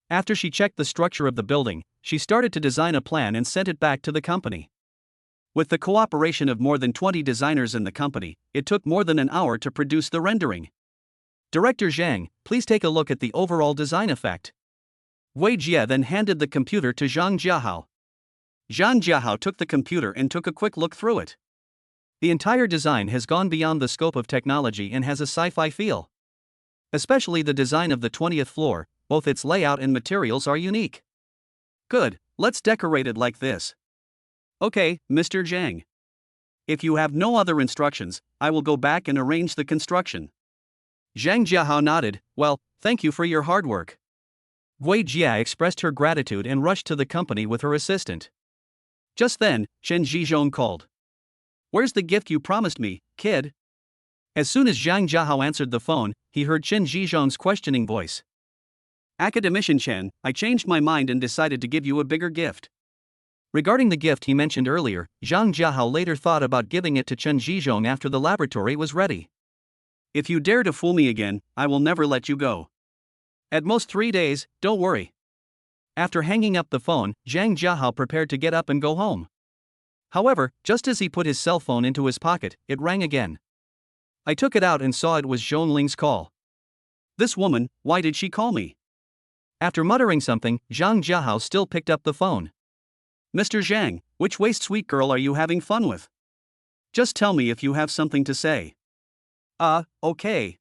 After she checked the structure of the building, she started to design a plan and sent it back to the company. With the cooperation of more than 20 designers in the company, it took more than an hour to produce the rendering. Director Zhang, please take a look at the overall design effect. Wei Jie then handed the computer to Zhang Jiahao. Zhang Jiahao took the computer and took a quick look through it. The entire design has gone beyond the scope of technology and has a sci-fi feel. Especially the design of the 20th floor, both its layout and materials are unique. Good, let's decorate it like this. Okay, Mr. Zhang. If you have no other instructions, I will go back and arrange the construction. Zhang Jiahao nodded. Well, thank you for your hard work. Wei Jia expressed her gratitude and rushed to the company with her assistant. Just then, Chen Zhizhong called. Where's the gift you promised me, kid? As soon as Zhang Jiahao answered the phone, he heard Chen Zhizhong's questioning voice. Academician Chen, I changed my mind and decided to give you a bigger gift. Regarding the gift he mentioned earlier, Zhang Jiahao later thought about giving it to Chen Zhizhong after the laboratory was ready. If you dare to fool me again, I will never let you go. At most 3 days, don't worry. After hanging up the phone, Zhang Jiahao prepared to get up and go home. However, just as he put his cell phone into his pocket, it rang again. I took it out and saw it was Zhong Ling's call. This woman, why did she call me? After muttering something, Zhang Jiahao still picked up the phone. Mr. Zhang, which waste sweet girl are you having fun with? Just tell me if you have something to say. Okay.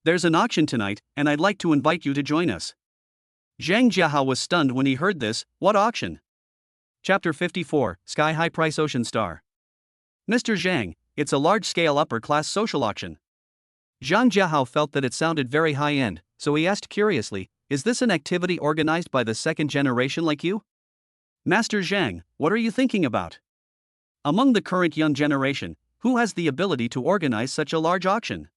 There's an auction tonight, and I'd like to invite you to join us. Zhang Jiahao was stunned when he heard this. What auction? Chapter 54, Sky High Price Ocean Star. Mr. Zhang, it's a large-scale upper-class social auction. Zhang Jiahao felt that it sounded very high-end, so he asked curiously, is this an activity organized by the second generation like you? Master Zhang, what are you thinking about? Among the current young generation, who has the ability to organize such a large auction?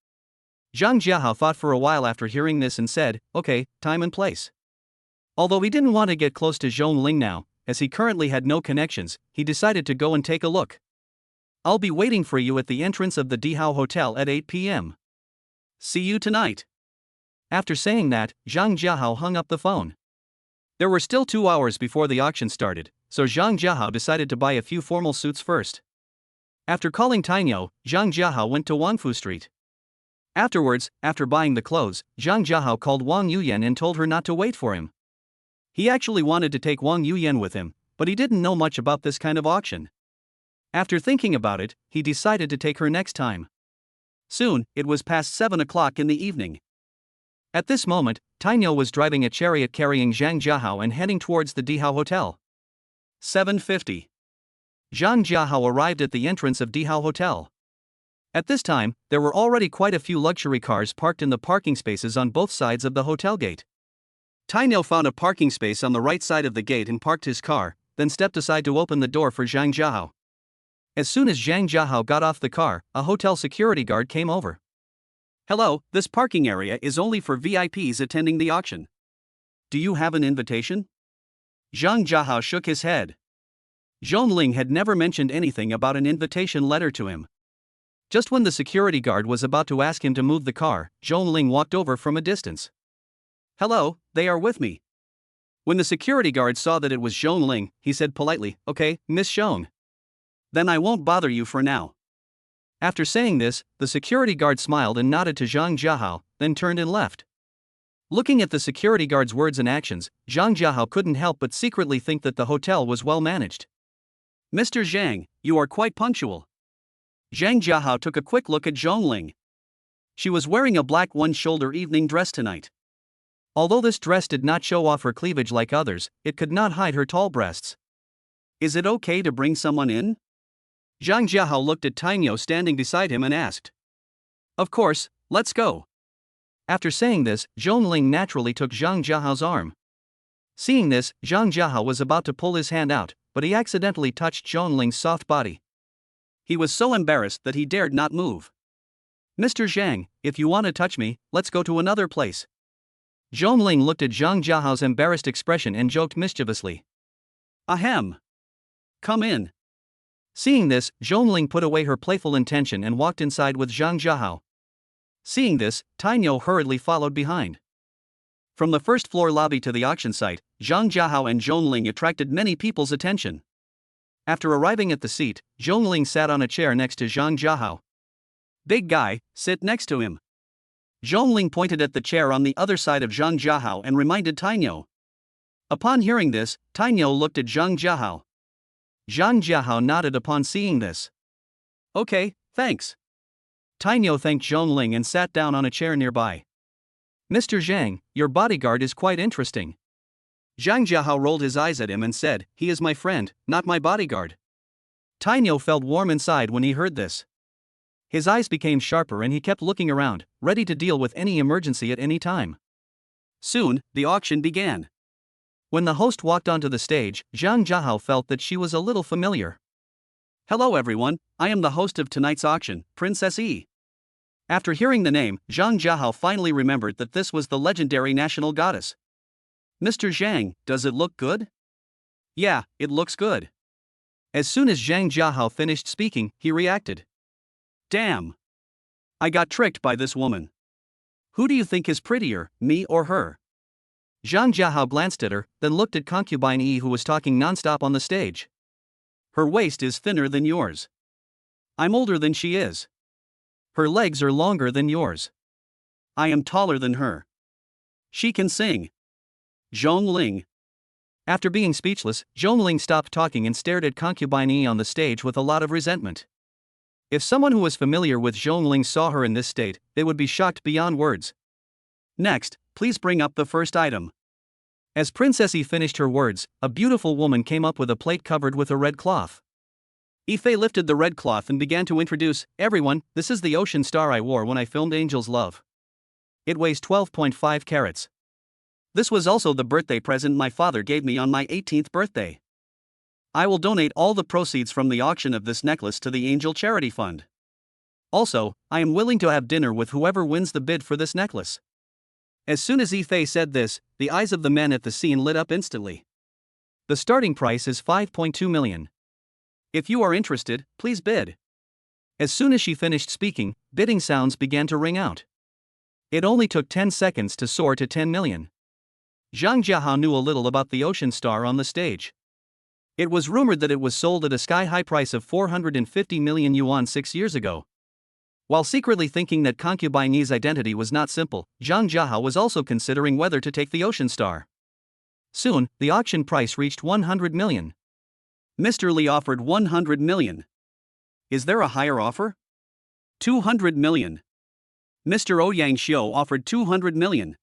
Zhang Jiahao thought for a while after hearing this and said, okay, time and place. Although he didn't want to get close to Zhong Ling now, as he currently had no connections, he decided to go and take a look. I'll be waiting for you at the entrance of the Dihao Hotel at 8 p.m. See you tonight. After saying that, Zhang Jiahao hung up the phone. There were still 2 hours before the auction started, so Zhang Jiahao decided to buy a few formal suits first. After calling Tainyo, Zhang Jiahao went to Wangfu Street. Afterwards, after buying the clothes, Zhang Jiahao called Wang Yuyan and told her not to wait for him. He actually wanted to take Wang Yuyan with him, but he didn't know much about this kind of auction. After thinking about it, he decided to take her next time. Soon, it was past 7 o'clock in the evening. At this moment, Tainyo was driving a chariot carrying Zhang Jiahao and heading towards the Dihao Hotel. 7:50. Zhang Jiahao arrived at the entrance of Dihao Hotel. At this time, there were already quite a few luxury cars parked in the parking spaces on both sides of the hotel gate. Tainyo found a parking space on the right side of the gate and parked his car, then stepped aside to open the door for Zhang Jiahao. As soon as Zhang Jiahao got off the car, a hotel security guard came over. Hello, this parking area is only for VIPs attending the auction. Do you have an invitation? Zhang Jiahao shook his head. Zhong Ling had never mentioned anything about an invitation letter to him. Just when the security guard was about to ask him to move the car, Zhong Ling walked over from a distance. Hello, they are with me. When the security guard saw that it was Zhong Ling, he said politely, okay, Miss Zhong. Then I won't bother you for now. After saying this, the security guard smiled and nodded to Zhang Jiahao, then turned and left. Looking at the security guard's words and actions, Zhang Jiahao couldn't help but secretly think that the hotel was well managed. Mr. Zhang, you are quite punctual. Zhang Jiahao took a quick look at Zhong Ling. She was wearing a black one-shoulder evening dress tonight. Although this dress did not show off her cleavage like others, it could not hide her tall breasts. Is it okay to bring someone in? Zhang Jiahao looked at Tainyo standing beside him and asked. Of course, let's go. After saying this, Zhong Ling naturally took Zhang Jiahao's arm. Seeing this, Zhang Jiahao was about to pull his hand out, but he accidentally touched Zhong Ling's soft body. He was so embarrassed that he dared not move. Mr. Zhang, if you want to touch me, let's go to another place. Zhong Ling looked at Zhang Jiahao's embarrassed expression and joked mischievously. Ahem. Come in. Seeing this, Zhong Ling put away her playful intention and walked inside with Zhang Jiahao. Seeing this, Tainyo hurriedly followed behind. From the first-floor lobby to the auction site, Zhang Jiahao and Zhong Ling attracted many people's attention. After arriving at the seat, Zhongling sat on a chair next to Zhang Jiahao. Big guy, sit next to him. Zhongling pointed at the chair on the other side of Zhang Jiahao and reminded Tainyo. Upon hearing this, Tainyo looked at Zhang Jiahao. Zhang Jiahao nodded upon seeing this. Okay, thanks. Tainyo thanked Zhongling and sat down on a chair nearby. Mr. Zhang, your bodyguard is quite interesting. Zhang Jiahao rolled his eyes at him and said, he is my friend, not my bodyguard. Tainyo felt warm inside when he heard this. His eyes became sharper and he kept looking around, ready to deal with any emergency at any time. Soon, the auction began. When the host walked onto the stage, Zhang Jiahao felt that she was a little familiar. Hello everyone, I am the host of tonight's auction, Princess E. After hearing the name, Zhang Jiahao finally remembered that this was the legendary national goddess. Mr. Zhang, does it look good? Yeah, it looks good. As soon as Zhang Jiahao finished speaking, he reacted. Damn. I got tricked by this woman. Who do you think is prettier, me or her? Zhang Jiahao glanced at her, then looked at concubine E who was talking nonstop on the stage. Her waist is thinner than yours. I'm older than she is. Her legs are longer than yours. I am taller than her. She can sing. Zhongling. After being speechless, Zhongling stopped talking and stared at concubine E on the stage with a lot of resentment. If someone who was familiar with Zhongling saw her in this state, they would be shocked beyond words. Next, please bring up the first item. As Princess E finished her words, a beautiful woman came up with a plate covered with a red cloth. Ife lifted the red cloth and began to introduce, everyone, this is the ocean star I wore when I filmed Angel's Love. It weighs 12.5 carats. This was also the birthday present my father gave me on my 18th birthday. I will donate all the proceeds from the auction of this necklace to the Angel Charity Fund. Also, I am willing to have dinner with whoever wins the bid for this necklace. As soon as Ife said this, the eyes of the men at the scene lit up instantly. The starting price is 5.2 million. If you are interested, please bid. As soon as she finished speaking, bidding sounds began to ring out. It only took 10 seconds to soar to 10 million. Zhang Jiahao knew a little about the ocean star on the stage. It was rumored that it was sold at a sky-high price of 450 million yuan 6 years ago. While secretly thinking that concubine Yi's identity was not simple, Zhang Jiahao was also considering whether to take the ocean star. Soon, the auction price reached 100 million. Mr. Li offered 100 million. Is there a higher offer? 200 million. Mr. Ouyang Xiu offered 200 million.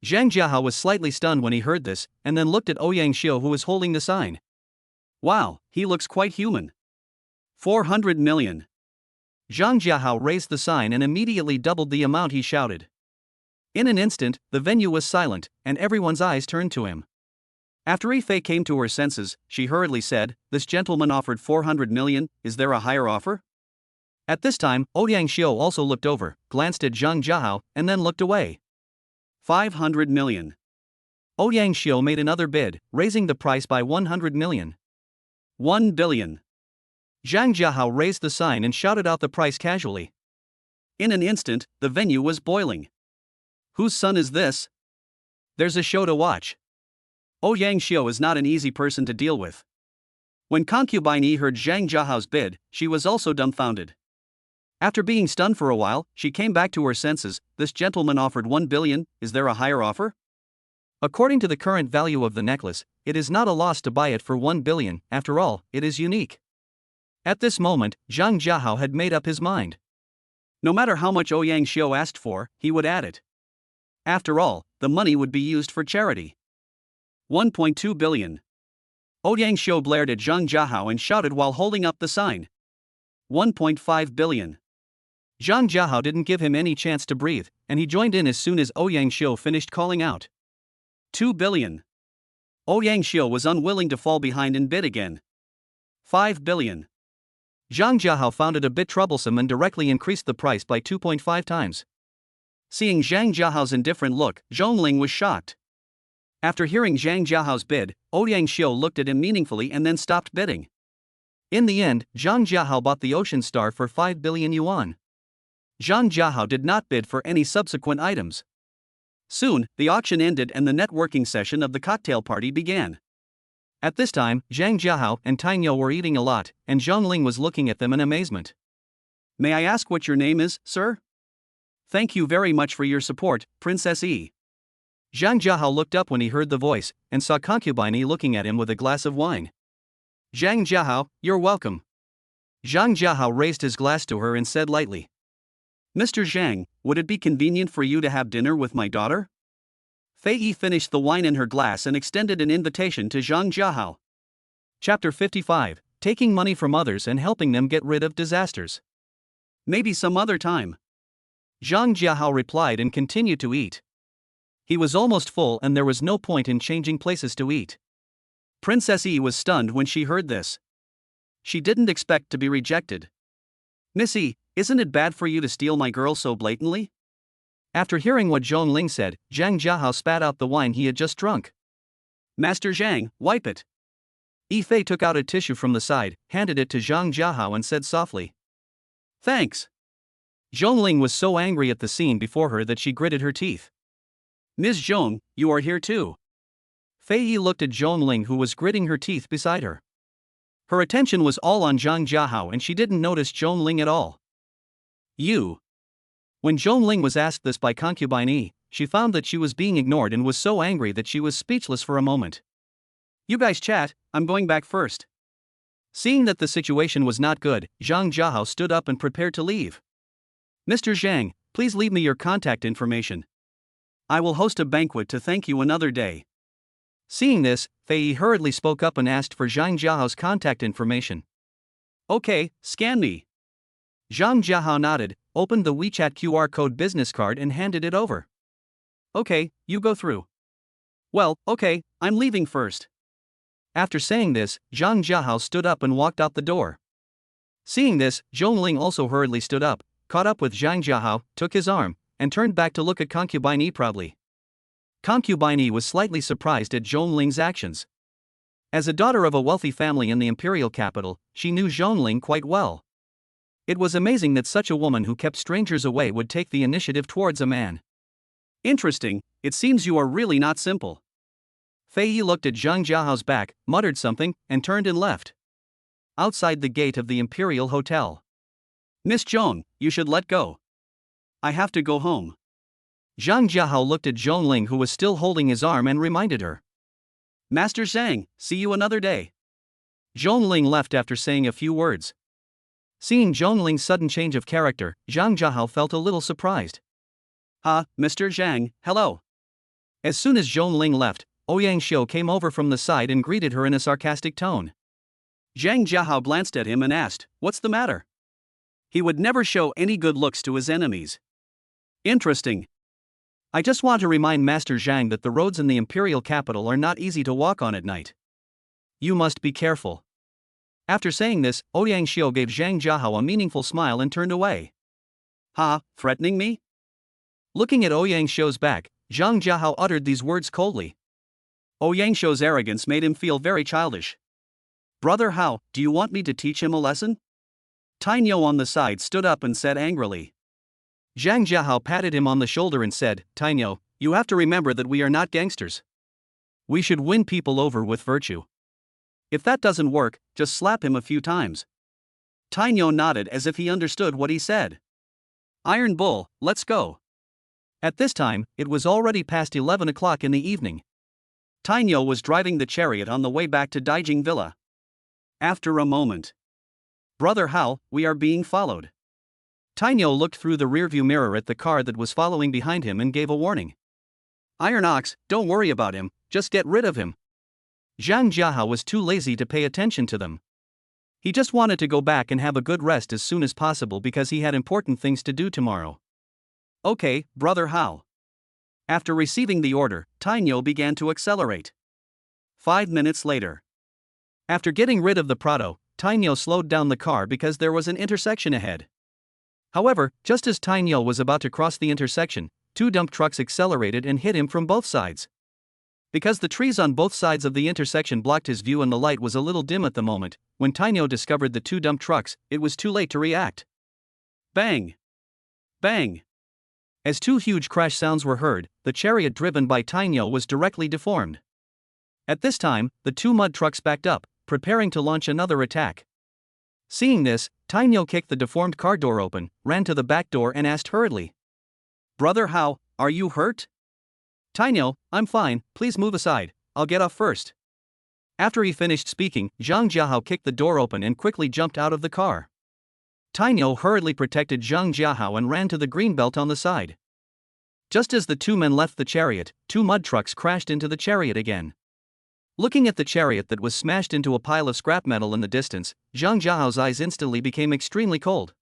Zhang Jiahao was slightly stunned when he heard this, and then looked at Ouyang Xiu who was holding the sign. Wow, he looks quite human. 400 million. Zhang Jiahao raised the sign and immediately doubled the amount he shouted. In an instant, the venue was silent, and everyone's eyes turned to him. After Ife came to her senses, she hurriedly said, this gentleman offered 400 million, is there a higher offer? At this time, Ouyang Xiu also looked over, glanced at Zhang Jiahao, and then looked away. 500 million. Ouyang Xiu made another bid, raising the price by 100 million. 1 billion. Zhang Jiahao raised the sign and shouted out the price casually. In an instant, the venue was boiling. Whose son is this? There's a show to watch. Ouyang Xiu is not an easy person to deal with. When concubine Yi heard Zhang Jiahao's bid, she was also dumbfounded. After being stunned for a while, she came back to her senses. This gentleman offered 1 billion, is there a higher offer? According to the current value of the necklace, it is not a loss to buy it for 1 billion, after all, it is unique. At this moment, Zhang Jiahao had made up his mind. No matter how much Ouyang Xiu asked for, he would add it. After all, the money would be used for charity. 1.2 billion. Ouyang Xiu blared at Zhang Jiahao and shouted while holding up the sign. 1.5 billion. Zhang Jiahao didn't give him any chance to breathe, and he joined in as soon as Ouyang Xiu finished calling out. 2 billion. Ouyang Xiu was unwilling to fall behind and bid again. 5 billion. Zhang Jiahao found it a bit troublesome and directly increased the price by 2.5 times. Seeing Zhang Jiahao's indifferent look, Zhongling was shocked. After hearing Zhang Jiahao's bid, Ouyang Xiu looked at him meaningfully and then stopped bidding. In the end, Zhang Jiahao bought the ocean star for 5 billion yuan. Zhang Jiahao did not bid for any subsequent items. Soon, the auction ended and the networking session of the cocktail party began. At this time, Zhang Jiahao and Tainyo were eating a lot, and Zhongling was looking at them in amazement. May I ask what your name is, sir? Thank you very much for your support, Princess E. Zhang Jiahao looked up when he heard the voice, and saw concubine E looking at him with a glass of wine. Zhang Jiahao, you're welcome. Zhang Jiahao raised his glass to her and said lightly. Mr. Zhang, would it be convenient for you to have dinner with my daughter? Fei Yi finished the wine in her glass and extended an invitation to Zhang Jiahao. Chapter 55, Taking Money from Others and Helping Them Get Rid of Disasters. Maybe some other time. Zhang Jiahao replied and continued to eat. He was almost full and there was no point in changing places to eat. Princess E was stunned when she heard this. She didn't expect to be rejected. Miss E, isn't it bad for you to steal my girl so blatantly? After hearing what Zhongling said, Zhang Jiahao spat out the wine he had just drunk. Master Zhang, wipe it. Yi Fei took out a tissue from the side, handed it to Zhang Jiahao and said softly. Thanks. Zhongling was so angry at the scene before her that she gritted her teeth. Ms. Zhong, you are here too. Fei Yi looked at Zhongling who was gritting her teeth beside her. Her attention was all on Zhang Jiahao and she didn't notice Zhongling at all. You. When Zhongling was asked this by concubine Yi, she found that she was being ignored and was so angry that she was speechless for a moment. You guys chat, I'm going back first. Seeing that the situation was not good, Zhang Jiahao stood up and prepared to leave. Mr. Zhang, please leave me your contact information. I will host a banquet to thank you another day. Seeing this, Fei Yi hurriedly spoke up and asked for Zhang Jiahao's contact information. Okay, scan me. Zhang Jiahao nodded, opened the WeChat QR code business card and handed it over. Okay, you go through. Well, okay, I'm leaving first. After saying this, Zhang Jiahao stood up and walked out the door. Seeing this, Zhongling also hurriedly stood up, caught up with Zhang Jiahao, took his arm, and turned back to look at concubine Yi proudly. Concubine Yi was slightly surprised at Zhongling's actions. As a daughter of a wealthy family in the imperial capital, she knew Zhongling quite well. It was amazing that such a woman who kept strangers away would take the initiative towards a man. Interesting, it seems you are really not simple. Fei Yi looked at Zhang Jiahao's back, muttered something, and turned and left. Outside the gate of the Imperial Hotel. Miss Zhong, you should let go. I have to go home. Zhang Jiahao looked at Zhongling who was still holding his arm and reminded her. Master Zhang, see you another day. Zhongling left after saying a few words. Seeing Zhongling's sudden change of character, Zhang Jiahao felt a little surprised. Mr. Zhang, hello. As soon as Zhongling left, Ouyang Xiu came over from the side and greeted her in a sarcastic tone. Zhang Jiahao glanced at him and asked, "What's the matter?" He would never show any good looks to his enemies. Interesting. I just want to remind Master Zhang that the roads in the imperial capital are not easy to walk on at night. You must be careful. After saying this, Ouyang Xiu gave Zhang Jiahao a meaningful smile and turned away. Threatening me? Looking at Ouyang Xiu's back, Zhang Jiahao uttered these words coldly. Ouyang Xiu's arrogance made him feel very childish. Brother Hao, do you want me to teach him a lesson? Tainyo on the side stood up and said angrily. Zhang Jiahao patted him on the shoulder and said, Tainyo, you have to remember that we are not gangsters. We should win people over with virtue. If that doesn't work, just slap him a few times. Tainyo nodded as if he understood what he said. Iron Bull, let's go. At this time, it was already past 11 o'clock in the evening. Tainyo was driving the chariot on the way back to Daijing Villa. After a moment. Brother Hao, we are being followed. Tainyo looked through the rearview mirror at the car that was following behind him and gave a warning. Iron Ox, don't worry about him, just get rid of him. Zhang Jiahao was too lazy to pay attention to them. He just wanted to go back and have a good rest as soon as possible because he had important things to do tomorrow. Okay, Brother Hao. After receiving the order, Tainyo began to accelerate. 5 minutes later. After getting rid of the Prado, Tainyo slowed down the car because there was an intersection ahead. However, just as Tainyo was about to cross the intersection, 2 dump trucks accelerated and hit him from both sides. Because the trees on both sides of the intersection blocked his view and the light was a little dim at the moment, when Tainyo discovered the 2 dump trucks, it was too late to react. Bang! Bang! As 2 huge crash sounds were heard, the chariot driven by Tainyo was directly deformed. At this time, the two mud trucks backed up, preparing to launch another attack. Seeing this, Tainyo kicked the deformed car door open, ran to the back door and asked hurriedly, Brother Hao, are you hurt? Tainyo, I'm fine, please move aside, I'll get off first. After he finished speaking, Zhang Jiahao kicked the door open and quickly jumped out of the car. Tainyo hurriedly protected Zhang Jiahao and ran to the green belt on the side. Just as the two men left the chariot, two mud trucks crashed into the chariot again. Looking at the chariot that was smashed into a pile of scrap metal in the distance, Zhang Jiahao's eyes instantly became extremely cold.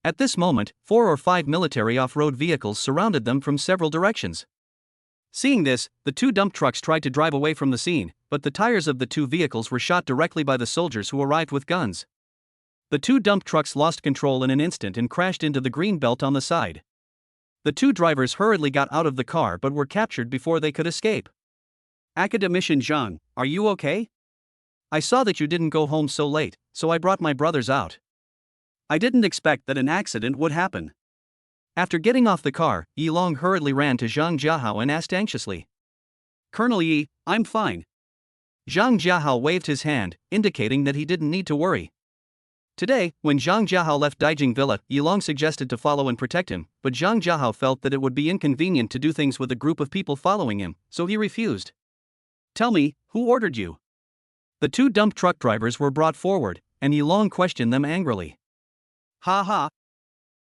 At this moment, 4 or 5 military off-road vehicles surrounded them from several directions. Seeing this, the two dump trucks tried to drive away from the scene, but the tires of the two vehicles were shot directly by the soldiers who arrived with guns. The two dump trucks lost control in an instant and crashed into the green belt on the side. The two drivers hurriedly got out of the car but were captured before they could escape. Academician Zhang, are you okay? I saw that you didn't go home so late, so I brought my brothers out. I didn't expect that an accident would happen. After getting off the car, Yi Long hurriedly ran to Zhang Jiahao and asked anxiously, Colonel Yi, I'm fine. Zhang Jiahao waved his hand, indicating that he didn't need to worry. Today, when Zhang Jiahao left Daijing Villa, Yi Long suggested to follow and protect him, but Zhang Jiahao felt that it would be inconvenient to do things with a group of people following him, so he refused. Tell me, who ordered you? The two dump truck drivers were brought forward, and Yi Long questioned them angrily. Ha ha.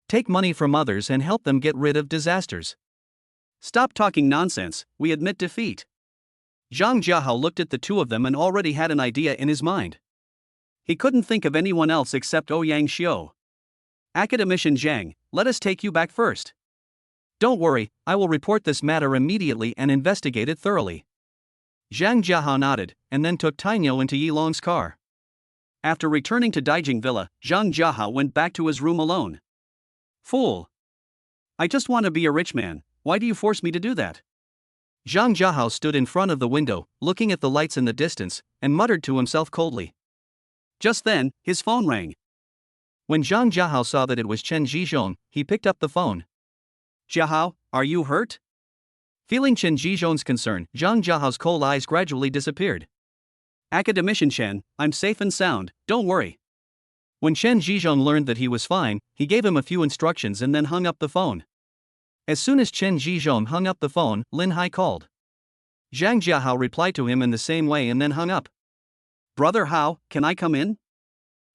Take money from others and help them get rid of disasters. Stop talking nonsense, we admit defeat. Zhang Jiahao looked at the two of them and already had an idea in his mind. He couldn't think of anyone else except Ouyang Xiu. Academician Zhang, let us take you back first. Don't worry, I will report this matter immediately and investigate it thoroughly. Zhang Jiahao nodded, and then took Tainyo into Yi Long's car. After returning to Daijing Villa, Zhang Jiahao went back to his room alone. Fool! I just want to be a rich man, why do you force me to do that? Zhang Jiahao stood in front of the window, looking at the lights in the distance, and muttered to himself coldly. Just then, his phone rang. When Zhang Jiahao saw that it was Chen Zhizhong, he picked up the phone. Jiahao, are you hurt? Feeling Chen Zhizhong's concern, Zhang Jiahao's cold eyes gradually disappeared. Academician Chen, I'm safe and sound, don't worry. When Chen Zhizhong learned that he was fine, he gave him a few instructions and then hung up the phone. As soon as Chen Zhizhong hung up the phone, Lin Hai called. Zhang Jiahao replied to him in the same way and then hung up. Brother Hao, can I come in?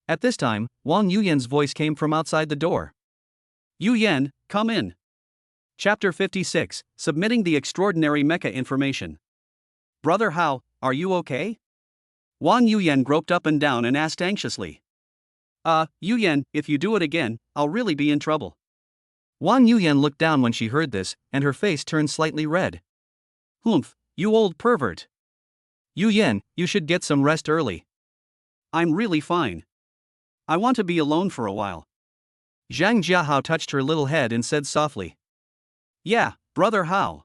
At this time, Wang Yuyan's voice came from outside the door. Yuyan, come in. Chapter 56, Submitting the Extraordinary Mecha Information. Brother Hao, are you okay? Wang Yuyan groped up and down and asked anxiously. Yuyan, if you do it again, I'll really be in trouble. Wang Yuyan looked down when she heard this, and her face turned slightly red. Humph, you old pervert. Yuyan, you should get some rest early. I'm really fine. I want to be alone for a while. Zhang Jiahao touched her little head and said softly. Yeah, Brother Hao.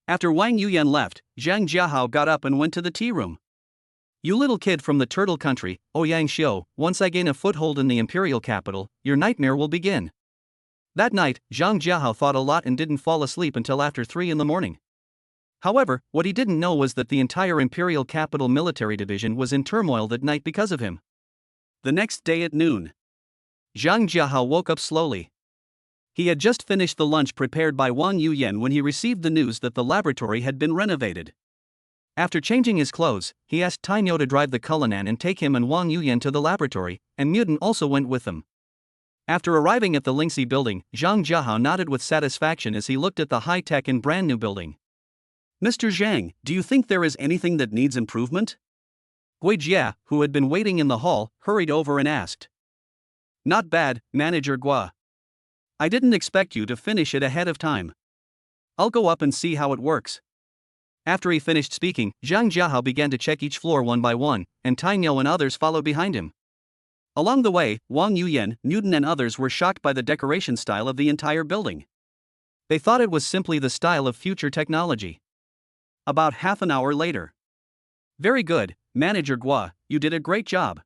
After Wang Yuyan left, Zhang Jiahao got up and went to the tea room. You little kid from the turtle country, Ouyang Xiu, once I gain a foothold in the imperial capital, your nightmare will begin. That night, Zhang Jiahao thought a lot and didn't fall asleep until after 3 in the morning. However, what he didn't know was that the entire imperial capital military division was in turmoil that night because of him. The next day at noon, Zhang Jiahao woke up slowly. He had just finished the lunch prepared by Wang Yuyan when he received the news that the laboratory had been renovated. After changing his clothes, he asked Tainyo to drive the Cullinan and take him and Wang Yuyan to the laboratory, and Mutant also went with them. After arriving at the Lingxi building, Zhang Jiahao nodded with satisfaction as he looked at the high-tech and brand-new building. Mr. Zhang, do you think there is anything that needs improvement? Gui Jia, who had been waiting in the hall, hurried over and asked. Not bad, Manager Gua. I didn't expect you to finish it ahead of time. I'll go up and see how it works. After he finished speaking, Zhang Jiahao began to check each floor one by one, and Tainyo and others followed behind him. Along the way, Wang Yuyan, Newton and others were shocked by the decoration style of the entire building. They thought it was simply the style of future technology. About half an hour later. Very good, Manager Gua, you did a great job.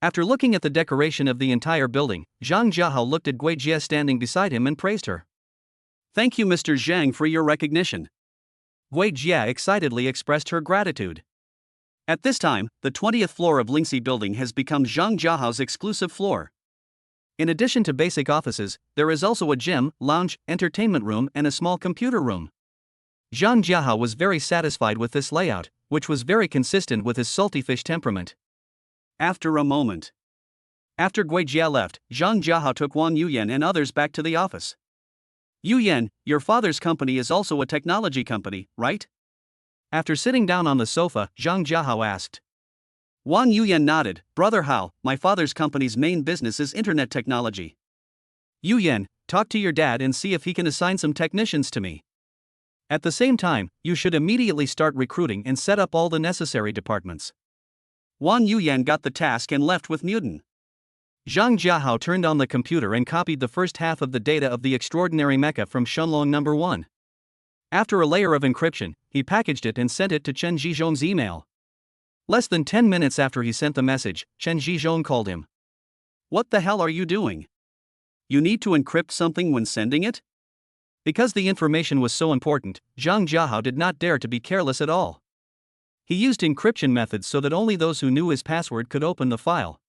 After looking at the decoration of the entire building, Zhang Jiahao looked at Gui Jia standing beside him and praised her. Thank you, Mr. Zhang, for your recognition. Gui Jia excitedly expressed her gratitude. At this time, the 20th floor of Lingxi building has become Zhang Jiahao's exclusive floor. In addition to basic offices, there is also a gym, lounge, entertainment room, and a small computer room. Zhang Jiahao was very satisfied with this layout, which was very consistent with his salty fish temperament. After a moment. After Gui Jia left, Zhang Jiahao took Wang Yuyan and others back to the office. Yuyan, your father's company is also a technology company, right? After sitting down on the sofa, Zhang Jiahao asked. Wang Yuyan nodded. Brother Hao, my father's company's main business is internet technology. Yuyan, talk to your dad and see if he can assign some technicians to me. At the same time, you should immediately start recruiting and set up all the necessary departments. Wang Yuyan got the task and left with Muden. Zhang Jiahao turned on the computer and copied the first half of the data of the extraordinary mecha from Shenlong number 1. After a layer of encryption, he packaged it and sent it to Chen Zhizhong's email. Less than 10 minutes after he sent the message, Chen Zhizhong called him. What the hell are you doing? You need to encrypt something when sending it? Because the information was so important, Zhang Jiahao did not dare to be careless at all. He used encryption methods so that only those who knew his password could open the file.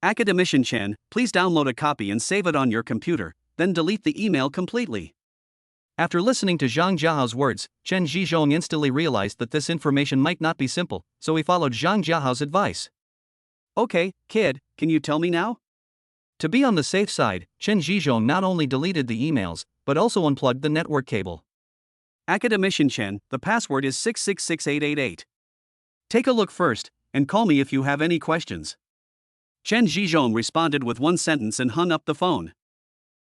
Academician Chen, please download a copy and save it on your computer, then delete the email completely. After listening to Zhang Jiahao's words, Chen Zhizhong instantly realized that this information might not be simple, so he followed Zhang Jiahao's advice. Okay, kid, can you tell me now? To be on the safe side, Chen Zhizhong not only deleted the emails, but also unplugged the network cable. Academician Chen, the password is 6666888. Take a look first, and call me if you have any questions. Chen Zhizhong responded with one sentence and hung up the phone.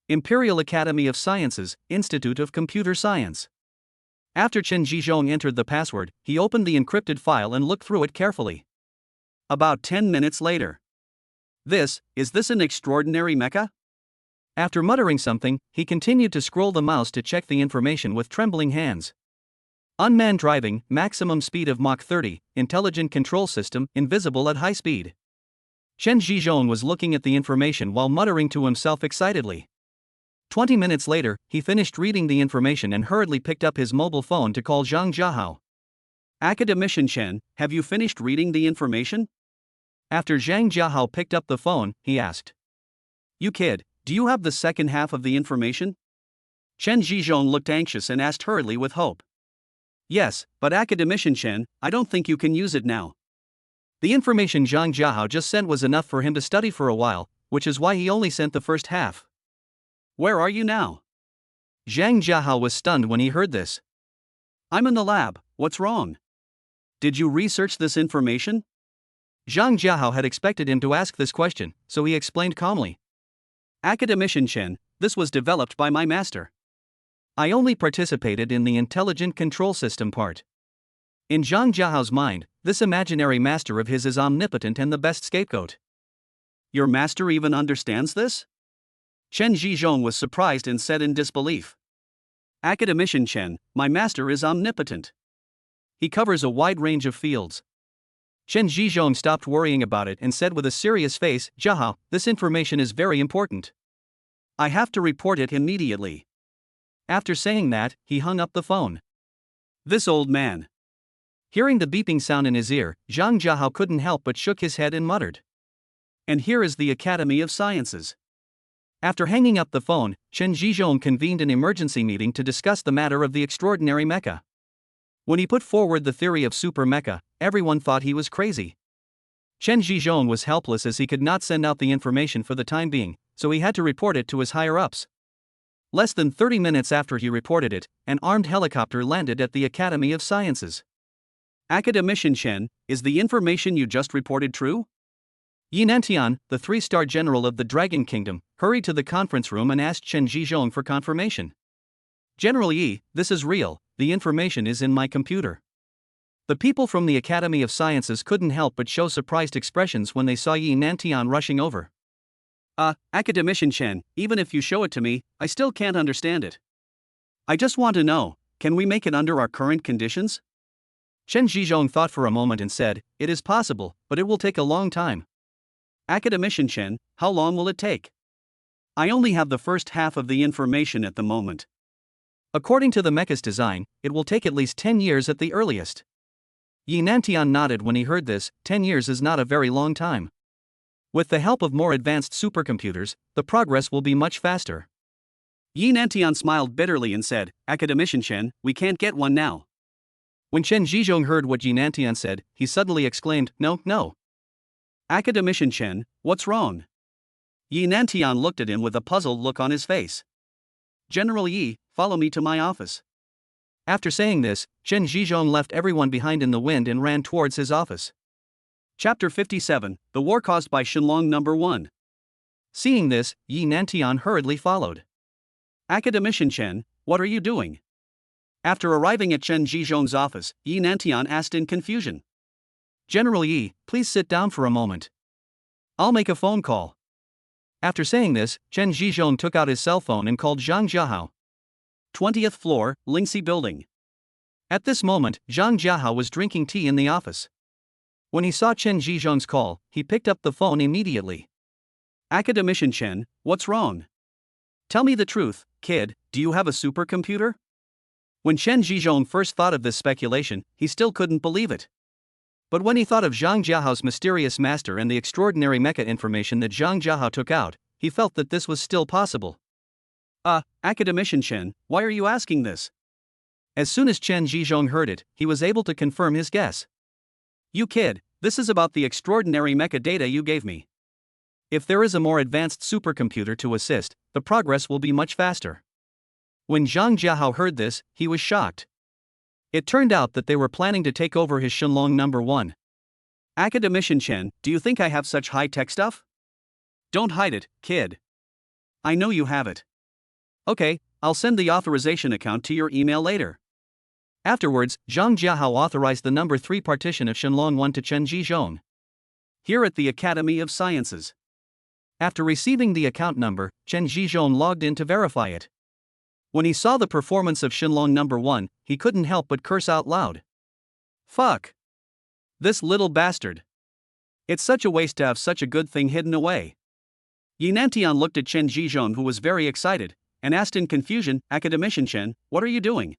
Imperial Academy of Sciences, Institute of Computer Science. After Chen Zhizhong entered the password, he opened the encrypted file and looked through it carefully. About 10 minutes later. Is this an extraordinary mecha? After muttering something, he continued to scroll the mouse to check the information with trembling hands. Unmanned driving, maximum speed of Mach 30, intelligent control system, invisible at high speed. Chen Zhizhong was looking at the information while muttering to himself excitedly. 20 minutes later, he finished reading the information and hurriedly picked up his mobile phone to call Zhang Jiahao. Academician Chen, have you finished reading the information? After Zhang Jiahao picked up the phone, he asked. You kid, do you have the second half of the information? Chen Zhizhong looked anxious and asked hurriedly with hope. Yes, but Academician Chen, I don't think you can use it now. The information Zhang Jiahao just sent was enough for him to study for a while, which is why he only sent the first half. Where are you now? Zhang Jiahao was stunned when he heard this. I'm in the lab, what's wrong? Did you research this information? Zhang Jiahao had expected him to ask this question, so he explained calmly. Academician Chen, this was developed by my master. I only participated in the intelligent control system part. In Zhang Jiahao's mind, this imaginary master of his is omnipotent and the best scapegoat. Your master even understands this? Chen Zhizhong was surprised and said in disbelief. Academician Chen, my master is omnipotent. He covers a wide range of fields. Chen Zhizhong stopped worrying about it and said with a serious face, Jiahao, this information is very important. I have to report it immediately. After saying that, he hung up the phone. This old man. Hearing the beeping sound in his ear, Zhang Jiahao couldn't help but shook his head and muttered. And here is the Academy of Sciences. After hanging up the phone, Chen Zhizhong convened an emergency meeting to discuss the matter of the extraordinary mecha. When he put forward the theory of super mecha, everyone thought he was crazy. Chen Zhizhong was helpless as he could not send out the information for the time being, so he had to report it to his higher-ups. Less than 30 minutes after he reported it, an armed helicopter landed at the Academy of Sciences. Academician Chen, is the information you just reported true? Yinantian, the 3-star general of the Dragon Kingdom, hurried to the conference room and asked Chen Zhizhong for confirmation. General Yi, this is real, the information is in my computer. The people from the Academy of Sciences couldn't help but show surprised expressions when they saw Yinantian rushing over. Academician Chen, even if you show it to me, I still can't understand it. I just want to know, can we make it under our current conditions? Chen Zhizhong thought for a moment and said, it is possible, but it will take a long time. Academician Chen, how long will it take? I only have the first half of the information at the moment. According to the mecha's design, it will take at least 10 years at the earliest. Yi Nantian nodded when he heard this. 10 years is not a very long time. With the help of more advanced supercomputers, the progress will be much faster. Yi Nantian smiled bitterly and said, Academician Chen, we can't get one now. When Chen Zhizhong heard what Yi Nantian said, he suddenly exclaimed, No. Academician Chen, what's wrong? Yi Nantian looked at him with a puzzled look on his face. General Yi, follow me to my office. After saying this, Chen Zhizhong left everyone behind in the wind and ran towards his office. Chapter 57, The War Caused by Shenlong No. 1. Seeing this, Yi Nantian hurriedly followed. Academician Chen, what are you doing? After arriving at Chen Zhizhong's office, Yi Nantian asked in confusion. General Yi, please sit down for a moment. I'll make a phone call. After saying this, Chen Zhizhong took out his cell phone and called Zhang Jiahao. 20th floor, Lingxi Building. At this moment, Zhang Jiahao was drinking tea in the office. When he saw Chen Zhizhong's call, he picked up the phone immediately. Academician Chen, what's wrong? Tell me the truth, kid, do you have a supercomputer? When Chen Zhizhong first thought of this speculation, he still couldn't believe it. But when he thought of Zhang Jiahao's mysterious master and the extraordinary mecha information that Zhang Jiahao took out, he felt that this was still possible. Academician Chen, why are you asking this? As soon as Chen Zhizhong heard it, he was able to confirm his guess. You kid, this is about the extraordinary mecha data you gave me. If there is a more advanced supercomputer to assist, the progress will be much faster. When Zhang Jiahao heard this, he was shocked. It turned out that they were planning to take over his Shenlong No. 1. Academician Chen, do you think I have such high-tech stuff? Don't hide it, kid. I know you have it. Okay, I'll send the authorization account to your email later. Afterwards, Zhang Jiahao authorized the No. 3 partition of Shenlong 1 to Chen Zhizhong. Here at the Academy of Sciences. After receiving the account number, Chen Zhizhong logged in to verify it. When he saw the performance of Shenlong No. 1, he couldn't help but curse out loud. Fuck! This little bastard. It's such a waste to have such a good thing hidden away. Yi Nantian looked at Chen Zhizhong, who was very excited, and asked in confusion, Academician Chen, what are you doing?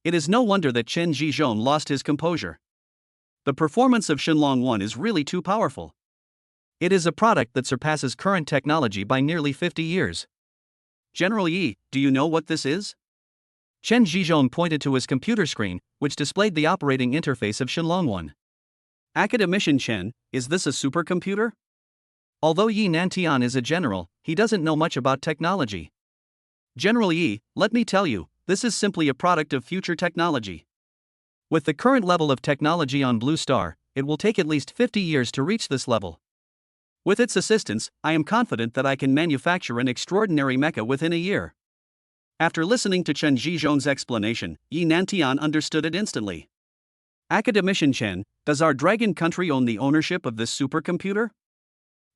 It is no wonder that Chen Zhizhong lost his composure. The performance of Shenlong 1 is really too powerful. It is a product that surpasses current technology by nearly 50 years. General Yi, do you know what this is? Chen Zhizhong pointed to his computer screen, which displayed the operating interface of Shenlong 1. Academician Chen, is this a supercomputer? Although Yi Nantian is a general, he doesn't know much about technology. General Yi, let me tell you, this is simply a product of future technology. With the current level of technology on Blue Star, it will take at least 50 years to reach this level. With its assistance, I am confident that I can manufacture an extraordinary mecha within a year. After listening to Chen Zhizhong's explanation, Yi Nantian understood it instantly. Academician Chen, does our dragon country own the ownership of this supercomputer?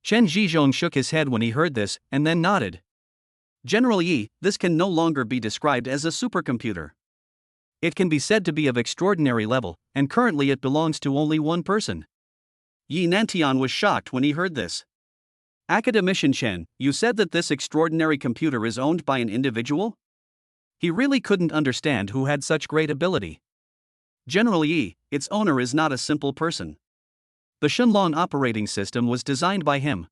Chen Zhizhong shook his head when he heard this, and then nodded. General Yi, this can no longer be described as a supercomputer. It can be said to be of extraordinary level, and currently it belongs to only one person. Yi Nantian was shocked when he heard this. Academician Chen, you said that this extraordinary computer is owned by an individual? He really couldn't understand who had such great ability. General Yi, its owner is not a simple person. The Shenlong operating system was designed by him.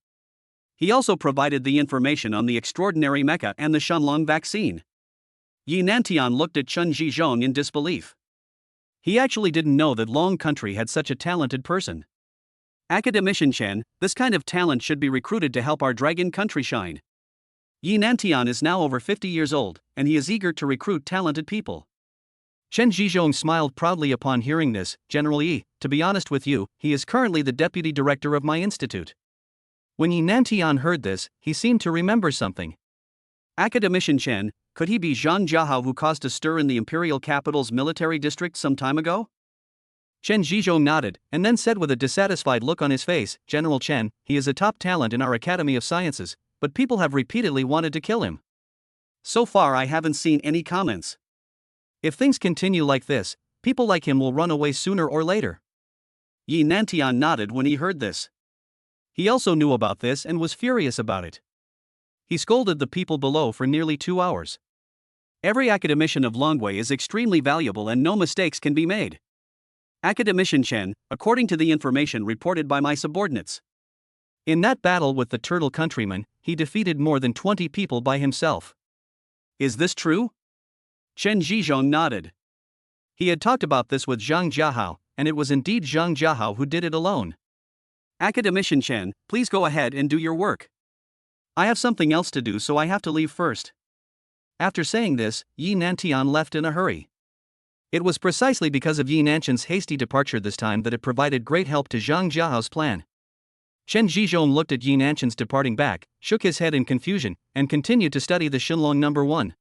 He also provided the information on the extraordinary mecha and the Shenlong vaccine. Yi Nantian looked at Chen Zhizhong in disbelief. He actually didn't know that Long Country had such a talented person. Academician Chen, this kind of talent should be recruited to help our dragon country shine. Yi Nantian is now over 50 years old, and he is eager to recruit talented people. Chen Zhizhong smiled proudly upon hearing this. General Yi, to be honest with you, he is currently the deputy director of my institute. When Yi Nantian heard this, he seemed to remember something. Academician Chen, could he be Zhang Jiahao who caused a stir in the imperial capital's military district some time ago? Chen Zhizhong nodded, and then said with a dissatisfied look on his face, General Chen, he is a top talent in our Academy of Sciences, but people have repeatedly wanted to kill him. So far I haven't seen any comments. If things continue like this, people like him will run away sooner or later. Yi Nantian nodded when he heard this. He also knew about this and was furious about it. He scolded the people below for nearly 2 hours. Every academician of Longwei is extremely valuable and no mistakes can be made. Academician Chen, according to the information reported by my subordinates. In that battle with the turtle countryman, he defeated more than 20 people by himself. Is this true? Chen Zhizhong nodded. He had talked about this with Zhang Jiahao, and it was indeed Zhang Jiahao who did it alone. Academician Chen, please go ahead and do your work. I have something else to do, so I have to leave first. After saying this, Yi Nantian left in a hurry. It was precisely because of Yi Nantian's hasty departure this time that it provided great help to Zhang Jiahao's plan. Chen Zhizhong looked at Yi Nantian's departing back, shook his head in confusion, and continued to study the Xinlong No. 1.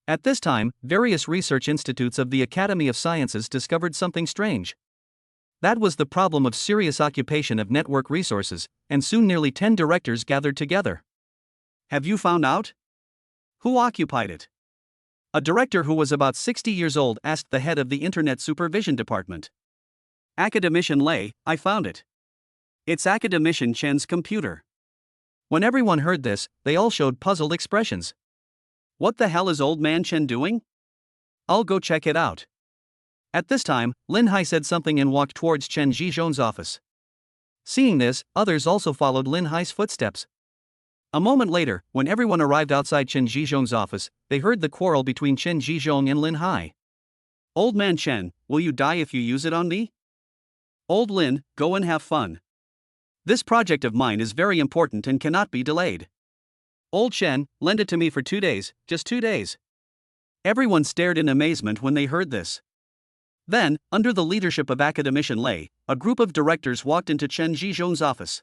At this time, various research institutes of the Academy of Sciences discovered something strange. That was the problem of serious occupation of network resources, and soon nearly 10 directors gathered together. Have you found out? Who occupied it? A director who was about 60 years old asked the head of the Internet Supervision Department. Academician Lei, I found it. It's Academician Chen's computer. When everyone heard this, they all showed puzzled expressions. What the hell is old man Chen doing? I'll go check it out. At this time, Lin Hai said something and walked towards Chen Zhizhong's office. Seeing this, others also followed Lin Hai's footsteps. A moment later, when everyone arrived outside Chen Zhizhong's office, they heard the quarrel between Chen Zhizhong and Lin Hai. Old man Chen, will you die if you use it on me? Old Lin, go and have fun. This project of mine is very important and cannot be delayed. Old Chen, lend it to me for 2 days, just 2 days. Everyone stared in amazement when they heard this. Then, under the leadership of Academician Lei, a group of directors walked into Chen Zhizhong's office.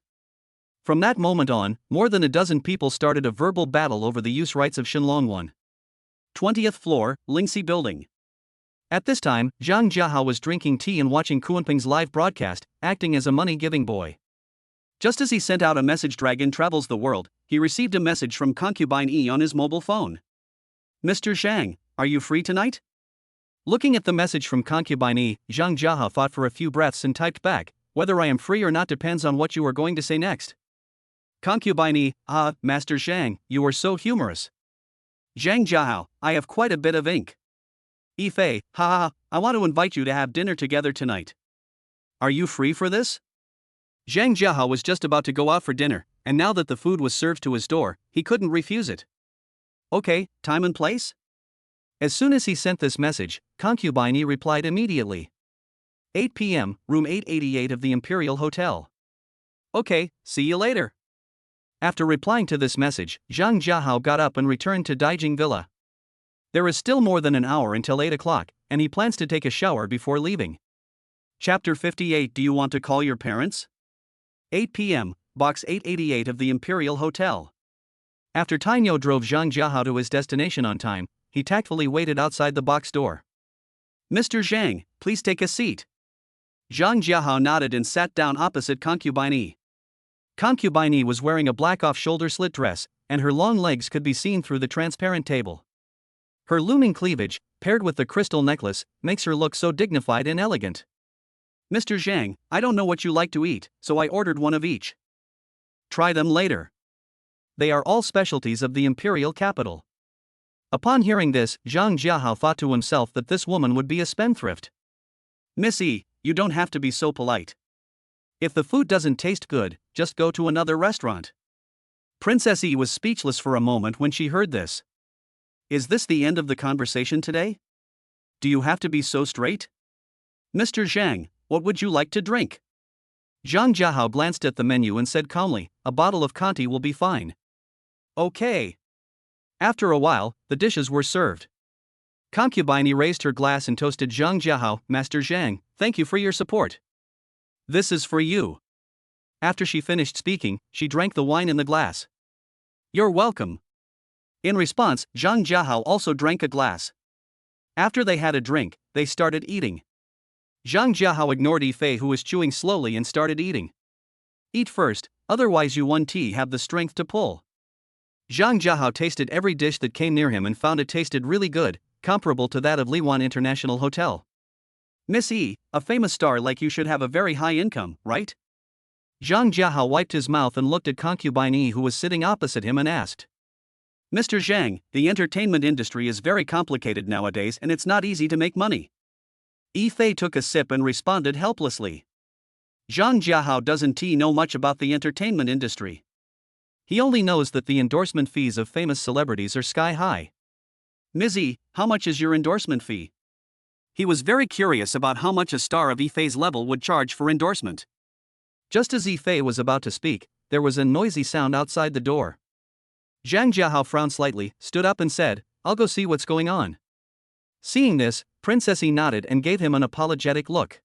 From that moment on, more than a dozen people started a verbal battle over the use rights of Xinlong 1. 20th floor, Lingxi building. At this time, Zhang Jiahao was drinking tea and watching Kuanping's live broadcast, acting as a money-giving boy. Just as he sent out a message, Dragon travels the world, he received a message from concubine E on his mobile phone. Mr. Zhang, are you free tonight? Looking at the message from concubine E, Zhang Jiahao thought for a few breaths and typed back, whether I am free or not depends on what you are going to say next. Concubine E, Master Zhang, you are so humorous. Zhang Jiahao, I have quite a bit of ink. Yi Fei, I want to invite you to have dinner together tonight. Are you free for this? Zhang Jiahao was just about to go out for dinner, and now that the food was served to his door, he couldn't refuse it. Okay, time and place? As soon as he sent this message, concubine E replied immediately. 8 p.m., room 888 of the Imperial Hotel. Okay, see you later. After replying to this message, Zhang Jiahao got up and returned to Daijing Villa. There is still more than an hour until 8 o'clock, and he plans to take a shower before leaving. Chapter 58. Do you want to call your parents? 8 p.m., box 888 of the Imperial Hotel. After Tainyo drove Zhang Jiahao to his destination on time, he tactfully waited outside the box door. Mr. Zhang, please take a seat. Zhang Jiahao nodded and sat down opposite concubine E. Concubine E was wearing a black off-shoulder slit dress, and her long legs could be seen through the transparent table. Her looming cleavage, paired with the crystal necklace, makes her look so dignified and elegant. Mr. Zhang, I don't know what you like to eat, so I ordered one of each. Try them later. They are all specialties of the imperial capital. Upon hearing this, Zhang Jiahao thought to himself that this woman would be a spendthrift. Miss E, you don't have to be so polite. If the food doesn't taste good, just go to another restaurant. Princess E was speechless for a moment when she heard this. Is this the end of the conversation today? Do you have to be so straight? Mr. Zhang, what would you like to drink? Zhang Jiahao glanced at the menu and said calmly, a bottle of Conti will be fine. Okay. After a while, the dishes were served. Concubine raised her glass and toasted Zhang Jiahao. Master Zhang, thank you for your support. This is for you. After she finished speaking, she drank the wine in the glass. You're welcome. In response, Zhang Jiahao also drank a glass. After they had a drink, they started eating. Zhang Jiahao ignored Yi Fei, who was chewing slowly, and started eating. Eat first, otherwise you won't have the strength to pull. Zhang Jiahao tasted every dish that came near him and found it tasted really good, comparable to that of Lin Wan International Hotel. Miss E, a famous star like you should have a very high income, right? Zhang Jiahao wiped his mouth and looked at concubine E, who was sitting opposite him, and asked. Mr. Zhang, the entertainment industry is very complicated nowadays and it's not easy to make money. Fei took a sip and responded helplessly. Zhang Jiahao doesn't know much about the entertainment industry. He only knows that the endorsement fees of famous celebrities are sky high. Ms. E, how much is your endorsement fee? He was very curious about how much a star of Fei's level would charge for endorsement. Just as Fei was about to speak, there was a noisy sound outside the door. Zhang Jiahao frowned slightly, stood up and said, "I'll go see what's going on." Seeing this, Princess E nodded and gave him an apologetic look.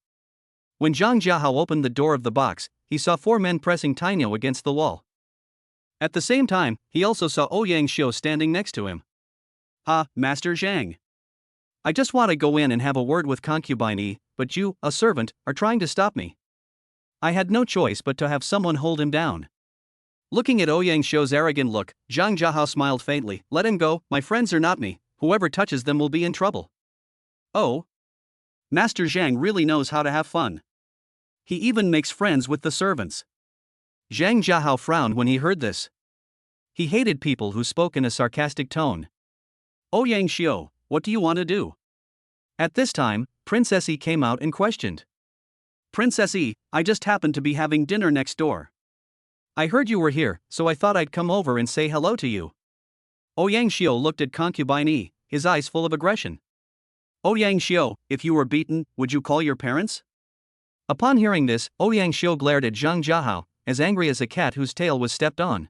When Zhang Jiahao opened the door of the box, he saw 4 men pressing Tainio against the wall. At the same time, he also saw Ouyang Xiu standing next to him. Master Zhang. I just want to go in and have a word with concubine E, but you, a servant, are trying to stop me. I had no choice but to have someone hold him down. Looking at Ouyang Xiu's arrogant look, Zhang Jiahao smiled faintly. Let him go, my friends are not me, whoever touches them will be in trouble. Oh? Master Zhang really knows how to have fun. He even makes friends with the servants. Zhang Jiahao frowned when he heard this. He hated people who spoke in a sarcastic tone. Ouyang Xiu, what do you want to do? At this time, Princess E came out and questioned. Princess E, I just happened to be having dinner next door. I heard you were here, so I thought I'd come over and say hello to you. Ouyang Xiu looked at concubine E, his eyes full of aggression. Ouyang Xiu, if you were beaten, would you call your parents? Upon hearing this, Ouyang Xiu glared at Zhang Jiahao, as angry as a cat whose tail was stepped on.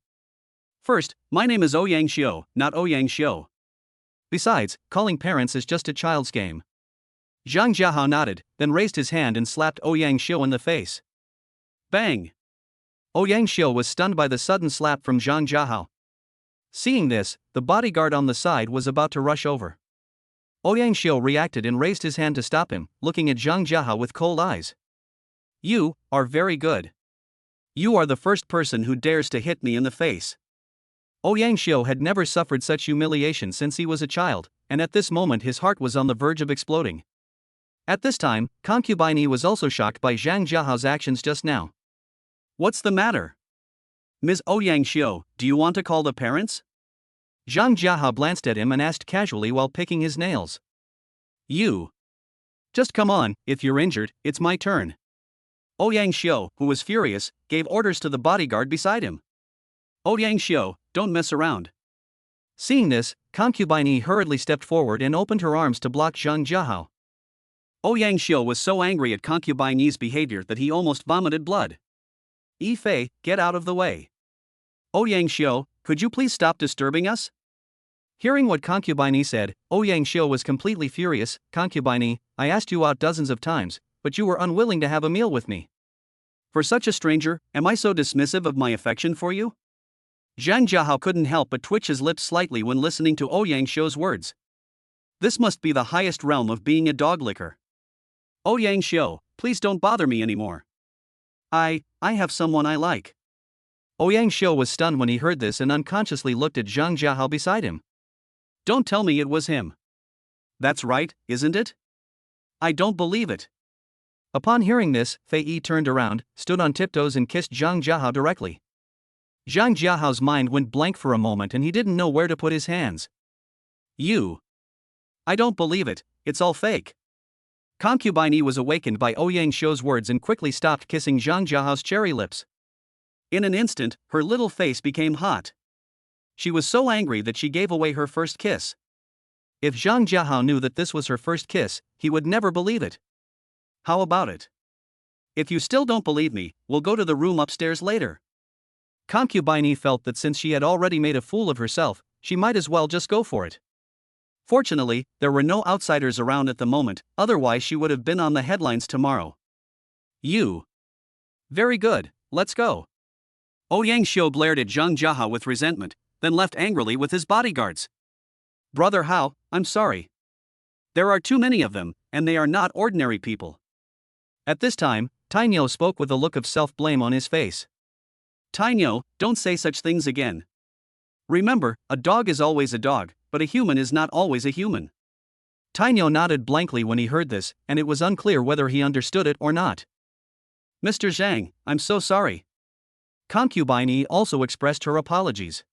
First, my name is Ouyang Xiu, not Ouyang Xiu. Besides, calling parents is just a child's game. Zhang Jiahao nodded, then raised his hand and slapped Ouyang Xiu in the face. Bang! Ouyang Xiu was stunned by the sudden slap from Zhang Jiahao. Seeing this, the bodyguard on the side was about to rush over. Ouyang Xiu reacted and raised his hand to stop him, looking at Zhang Jiahao with cold eyes. You are very good. You are the first person who dares to hit me in the face. Ouyang Xiu had never suffered such humiliation since he was a child, and at this moment his heart was on the verge of exploding. At this time, concubine E was also shocked by Zhang Jiahao's actions just now. What's the matter? Ms. Ouyang Xiu, do you want to call the parents? Zhang Jiahao glanced at him and asked casually while picking his nails. You. Just come on, if you're injured, it's my turn. Ouyang Xiu, who was furious, gave orders to the bodyguard beside him. Ouyang Xiu, don't mess around. Seeing this, concubine E hurriedly stepped forward and opened her arms to block Zhang Jiahao. Ouyang Xiu was so angry at concubine E's behavior that he almost vomited blood. Fei, get out of the way. Ouyang Xiu, could you please stop disturbing us? Hearing what concubine E said, Ouyang Xiu was completely furious. Concubine E, I asked you out dozens of times, but you were unwilling to have a meal with me. For such a stranger, am I so dismissive of my affection for you? Zhang Jiahao couldn't help but twitch his lips slightly when listening to Ouyang Xiu's words. This must be the highest realm of being a dog licker. Ouyang Xiu, please don't bother me anymore. I have someone I like. Ouyang Xiu was stunned when he heard this and unconsciously looked at Zhang Jiahao beside him. Don't tell me it was him. That's right, isn't it? I don't believe it. Upon hearing this, Fei Yi turned around, stood on tiptoes and kissed Zhang Jiahao directly. Zhang Jiahao's mind went blank for a moment and he didn't know where to put his hands. You. I don't believe it, it's all fake. Concubine E was awakened by Ouyang Xiu's words and quickly stopped kissing Zhang Jiahao's cherry lips. In an instant, her little face became hot. She was so angry that she gave away her first kiss. If Zhang Jiahao knew that this was her first kiss, he would never believe it. How about it? If you still don't believe me, we'll go to the room upstairs later. Concubine E felt that since she had already made a fool of herself, she might as well just go for it. Fortunately, there were no outsiders around at the moment, otherwise she would have been on the headlines tomorrow. You. Very good, let's go. Ouyang Xiu glared at Zhang Jiahao with resentment, then left angrily with his bodyguards. Brother Hao, I'm sorry. There are too many of them, and they are not ordinary people. At this time, Tainio spoke with a look of self-blame on his face. Tainio, don't say such things again. Remember, a dog is always a dog, but a human is not always a human. Tainio nodded blankly when he heard this, and it was unclear whether he understood it or not. Mr. Zhang, I'm so sorry. Concubine E also expressed her apologies.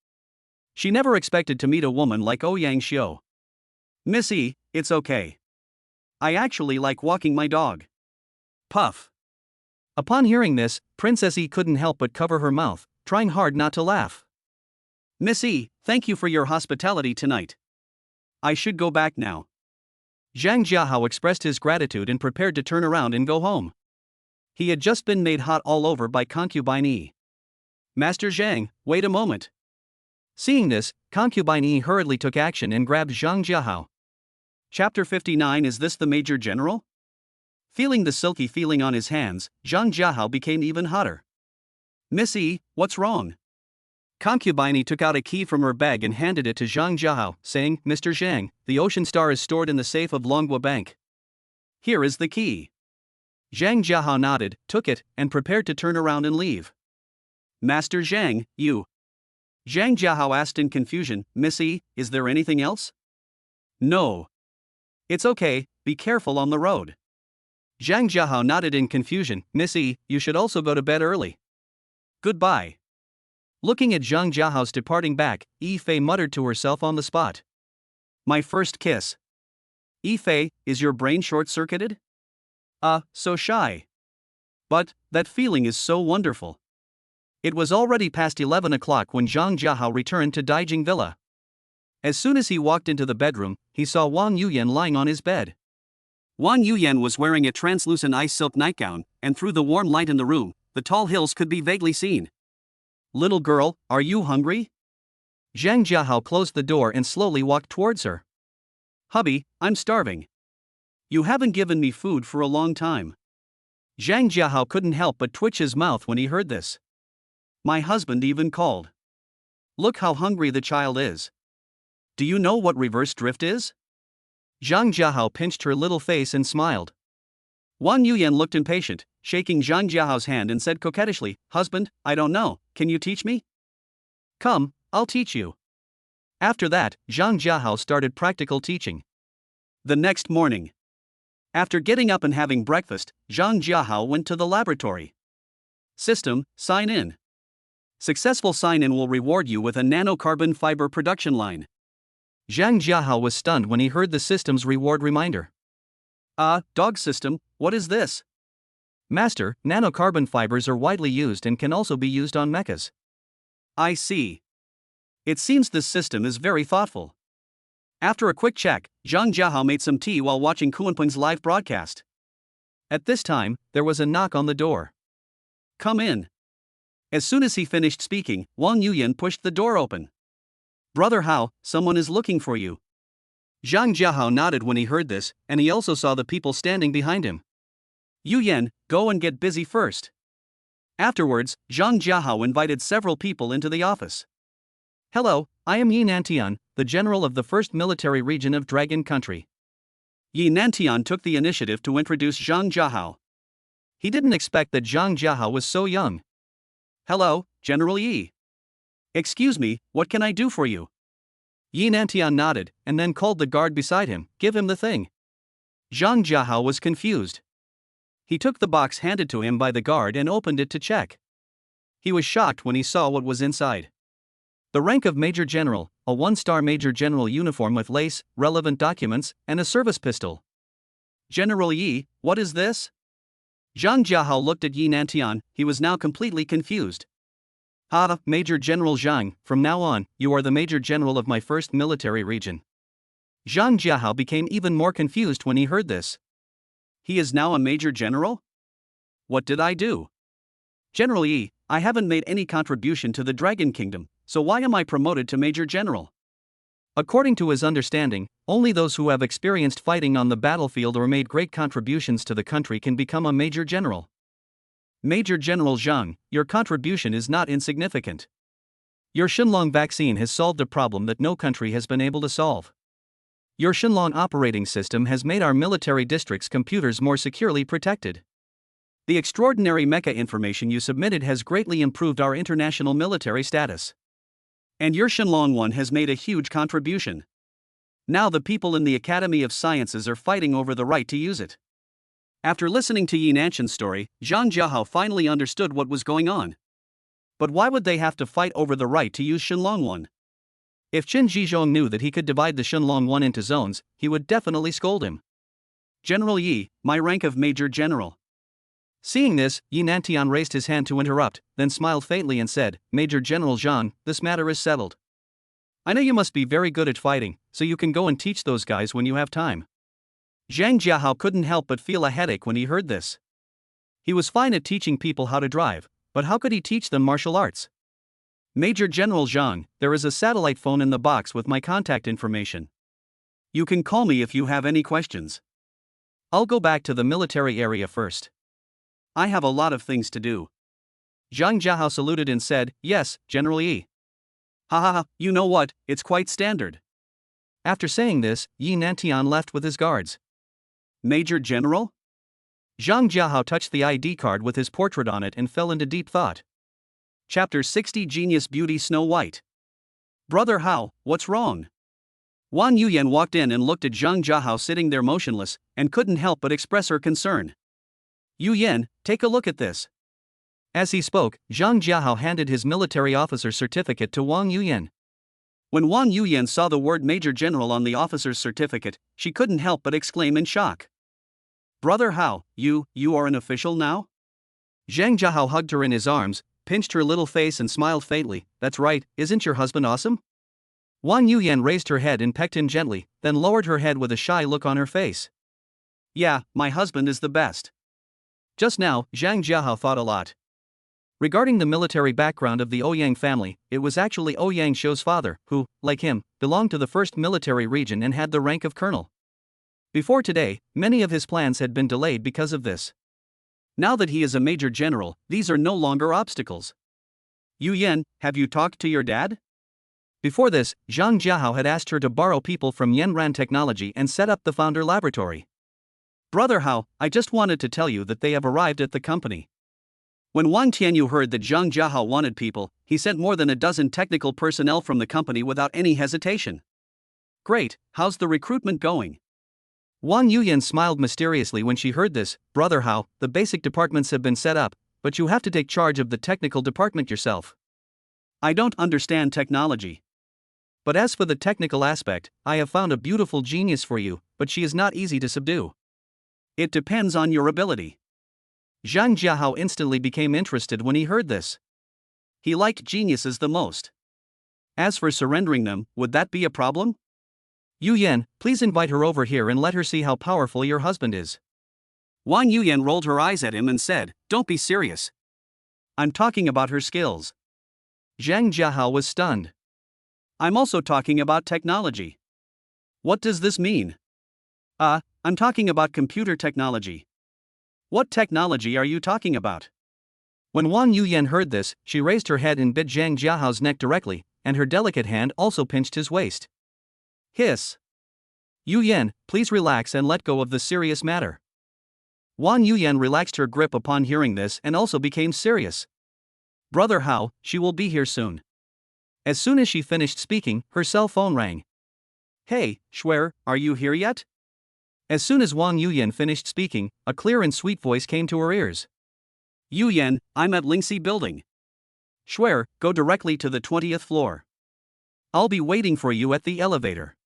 She never expected to meet a woman like Ouyang Xiu. Miss E, it's okay. I actually like walking my dog. Puff. Upon hearing this, Princess E couldn't help but cover her mouth, trying hard not to laugh. Miss E, thank you for your hospitality tonight. I should go back now. Zhang Jiahao expressed his gratitude and prepared to turn around and go home. He had just been made hot all over by concubine E. Master Zhang, wait a moment. Seeing this, concubine E hurriedly took action and grabbed Zhang Jiahao. Chapter 59. Is this the Major General? Feeling the silky feeling on his hands, Zhang Jiahao became even hotter. Miss E, what's wrong? Concubine E took out a key from her bag and handed it to Zhang Jiahao, saying, Mr. Zhang, the Ocean Star is stored in the safe of Longhua Bank. Here is the key. Zhang Jiahao nodded, took it, and prepared to turn around and leave. Master Zhang, you. Zhang Jiahao asked in confusion, Miss E, is there anything else? No. It's okay, be careful on the road. Zhang Jiahao nodded in confusion, Miss E, you should also go to bed early. Goodbye. Looking at Zhang Jiahao's departing back, Yi Fei muttered to herself on the spot. My first kiss. Yi Fei, is your brain short-circuited? So shy. But, that feeling is so wonderful. It was already past 11 o'clock when Zhang Jiahao returned to Daijing Villa. As soon as he walked into the bedroom, he saw Wang Yuyan lying on his bed. Wang Yuyan was wearing a translucent ice silk nightgown, and through the warm light in the room, the tall hills could be vaguely seen. Little girl, are you hungry? Zhang Jiahao closed the door and slowly walked towards her. Hubby, I'm starving. You haven't given me food for a long time. Zhang Jiahao couldn't help but twitch his mouth when he heard this. My husband even called. Look how hungry the child is. Do you know what reverse drift is? Zhang Jiahao pinched her little face and smiled. Wang Yuyan looked impatient, shaking Zhang Jiahao's hand and said coquettishly, Husband, I don't know, can you teach me? Come, I'll teach you. After that, Zhang Jiahao started practical teaching. The next morning. After getting up and having breakfast, Zhang Jiahao went to the laboratory. System, sign in. Successful sign-in will reward you with a nanocarbon fiber production line. Zhang Jiahao was stunned when he heard the system's reward reminder. Dog system, what is this? Master, nanocarbon fibers are widely used and can also be used on mechas. I see. It seems this system is very thoughtful. After a quick check, Zhang Jiahao made some tea while watching Kuanping's live broadcast. At this time, there was a knock on the door. Come in. As soon as he finished speaking, Wang Yuyan pushed the door open. Brother Hao, someone is looking for you. Zhang Jiahao nodded when he heard this, and he also saw the people standing behind him. Yuyan, go and get busy first. Afterwards, Zhang Jiahao invited several people into the office. Hello, I am Yi Nantian, the general of the 1st Military Region of Dragon Country. Yi Nantian took the initiative to introduce Zhang Jiahao. He didn't expect that Zhang Jiahao was so young. Hello, General Yi. Excuse me, what can I do for you? Yi Nantian nodded, and then called the guard beside him, give him the thing. Zhang Jiahao was confused. He took the box handed to him by the guard and opened it to check. He was shocked when he saw what was inside. The rank of Major General, a 1-star Major General uniform with lace, relevant documents, and a service pistol. General Yi, what is this? Zhang Jiahao looked at Yi Nantian, he was now completely confused. Major General Zhang, from now on, you are the Major General of my 1st Military Region. Zhang Jiahao became even more confused when he heard this. He is now a Major General? What did I do? General Yi, I haven't made any contribution to the Dragon Kingdom, so why am I promoted to Major General? According to his understanding, only those who have experienced fighting on the battlefield or made great contributions to the country can become a Major General. Major General Zhang, your contribution is not insignificant. Your Shenlong vaccine has solved a problem that no country has been able to solve. Your Shenlong operating system has made our military districts' computers more securely protected. The extraordinary mecha information you submitted has greatly improved our international military status. And your Shenlong one has made a huge contribution. Now the people in the Academy of Sciences are fighting over the right to use it. After listening to Yi Nantian's story, Zhang Jiahao finally understood what was going on. But why would they have to fight over the right to use Shenlong one? If Qin Zhizhong knew that he could divide the Shunlong 1 into zones, he would definitely scold him. General Yi, my rank of Major General. Seeing this, Yi Nantian raised his hand to interrupt, then smiled faintly and said, Major General Zhang, this matter is settled. I know you must be very good at fighting, so you can go and teach those guys when you have time. Zhang Jiahao couldn't help but feel a headache when he heard this. He was fine at teaching people how to drive, but how could he teach them martial arts? Major General Zhang, there is a satellite phone in the box with my contact information. You can call me if you have any questions. I'll go back to the military area first. I have a lot of things to do. Zhang Jiahao saluted and said, Yes, General Yi. Ha ha ha, you know what, it's quite standard. After saying this, Yi Nantian left with his guards. Major General? Zhang Jiahao touched the ID card with his portrait on it and fell into deep thought. Chapter 60 Genius Beauty Snow White. Brother Hao, what's wrong? Wan Yuyan walked in and looked at Zhang Jiahao sitting there motionless, and couldn't help but express her concern. Yuyan, take a look at this. As he spoke, Zhang Jiahao handed his military officer's certificate to Wang Yuyan. When Wang Yuyan saw the word Major General on the officer's certificate, she couldn't help but exclaim in shock. Brother Hao, you are an official now? Zhang Jiahao hugged her in his arms, pinched her little face and smiled faintly. That's right, isn't your husband awesome? Wang Yuyan raised her head and pecked him gently, then lowered her head with a shy look on her face. Yeah, my husband is the best. Just now, Zhang Jiahao thought a lot. Regarding the military background of the Ouyang family, it was actually Ouyang Shou's father, who, like him, belonged to the 1st Military Region and had the rank of colonel. Before today, many of his plans had been delayed because of this. Now that he is a Major General, these are no longer obstacles. Yuyan, have you talked to your dad? Before this, Zhang Jiahao had asked her to borrow people from Yanran Technology and set up the founder laboratory. Brother Hao, I just wanted to tell you that they have arrived at the company. When Wang Tianyu heard that Zhang Jiahao wanted people, he sent more than a dozen technical personnel from the company without any hesitation. Great, how's the recruitment going? Wang Yuyan smiled mysteriously when she heard this. Brother Hao, the basic departments have been set up, but you have to take charge of the technical department yourself. I don't understand technology. But as for the technical aspect, I have found a beautiful genius for you, but she is not easy to subdue. It depends on your ability. Zhang Jiahao instantly became interested when he heard this. He liked geniuses the most. As for surrendering them, would that be a problem? Yuyan, please invite her over here and let her see how powerful your husband is. Wang Yuyan rolled her eyes at him and said, Don't be serious. I'm talking about her skills. Zhang Jiahao was stunned. I'm also talking about technology. What does this mean? I'm talking about computer technology. What technology are you talking about? When Wang Yuyan heard this, she raised her head and bit Zhang Jiahao's neck directly, and her delicate hand also pinched his waist. Hiss. Yuyan, please relax and let go of the serious matter. Wang Yuyan relaxed her grip upon hearing this and also became serious. Brother Hao, she will be here soon. As soon as she finished speaking, her cell phone rang. Hey, Schwer, are you here yet? As soon as Wang Yuyan finished speaking, a clear and sweet voice came to her ears. Yuyan, I'm at Lingxi Building. Schwer, go directly to the 20th floor. I'll be waiting for you at the elevator.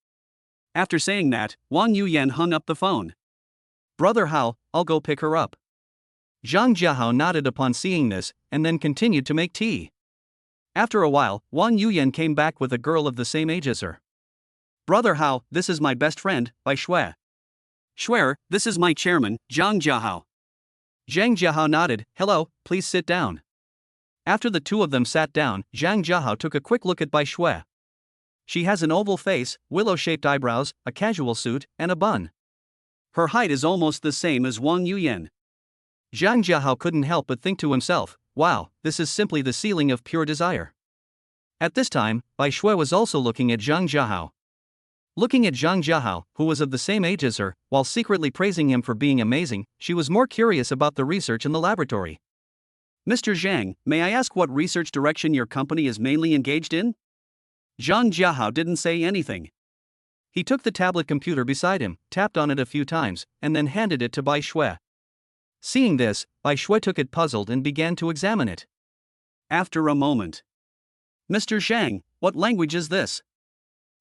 After saying that, Wang Yuyan hung up the phone. Brother Hao, I'll go pick her up. Zhang Jiahao nodded upon seeing this, and then continued to make tea. After a while, Wang Yuyan came back with a girl of the same age as her. Brother Hao, this is my best friend, Bai Shui. Schwer, this is my chairman, Zhang Jiahao. Zhang Jiahao nodded. Hello, please sit down. After the two of them sat down, Zhang Jiahao took a quick look at Bai Shui. She has an oval face, willow-shaped eyebrows, a casual suit, and a bun. Her height is almost the same as Wang Yuyan. Zhang Jiahao couldn't help but think to himself, wow, this is simply the ceiling of pure desire. At this time, Bai Shui was also looking at Zhang Jiahao. Looking at Zhang Jiahao, who was of the same age as her, while secretly praising him for being amazing, she was more curious about the research in the laboratory. Mr. Zhang, may I ask what research direction your company is mainly engaged in? Zhang Jiahao didn't say anything. He took the tablet computer beside him, tapped on it a few times, and then handed it to Bai Shui. Seeing this, Bai Shui took it puzzled and began to examine it. After a moment. Mr. Zhang, what language is this?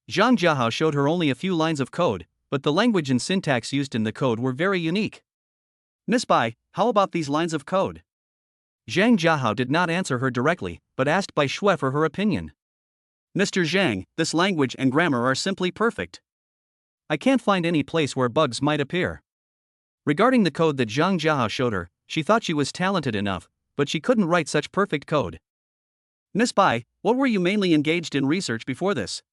Zhang Jiahao showed her only a few lines of code, but the language and syntax used in the code were very unique. Miss Bai, how about these lines of code? Zhang Jiahao did not answer her directly, but asked Bai Shui for her opinion. Mr. Zhang, this language and grammar are simply perfect. I can't find any place where bugs might appear. Regarding the code that Zhang Jiahao showed her, she thought she was talented enough, but she couldn't write such perfect code. Miss Bai, what were you mainly engaged in research before this?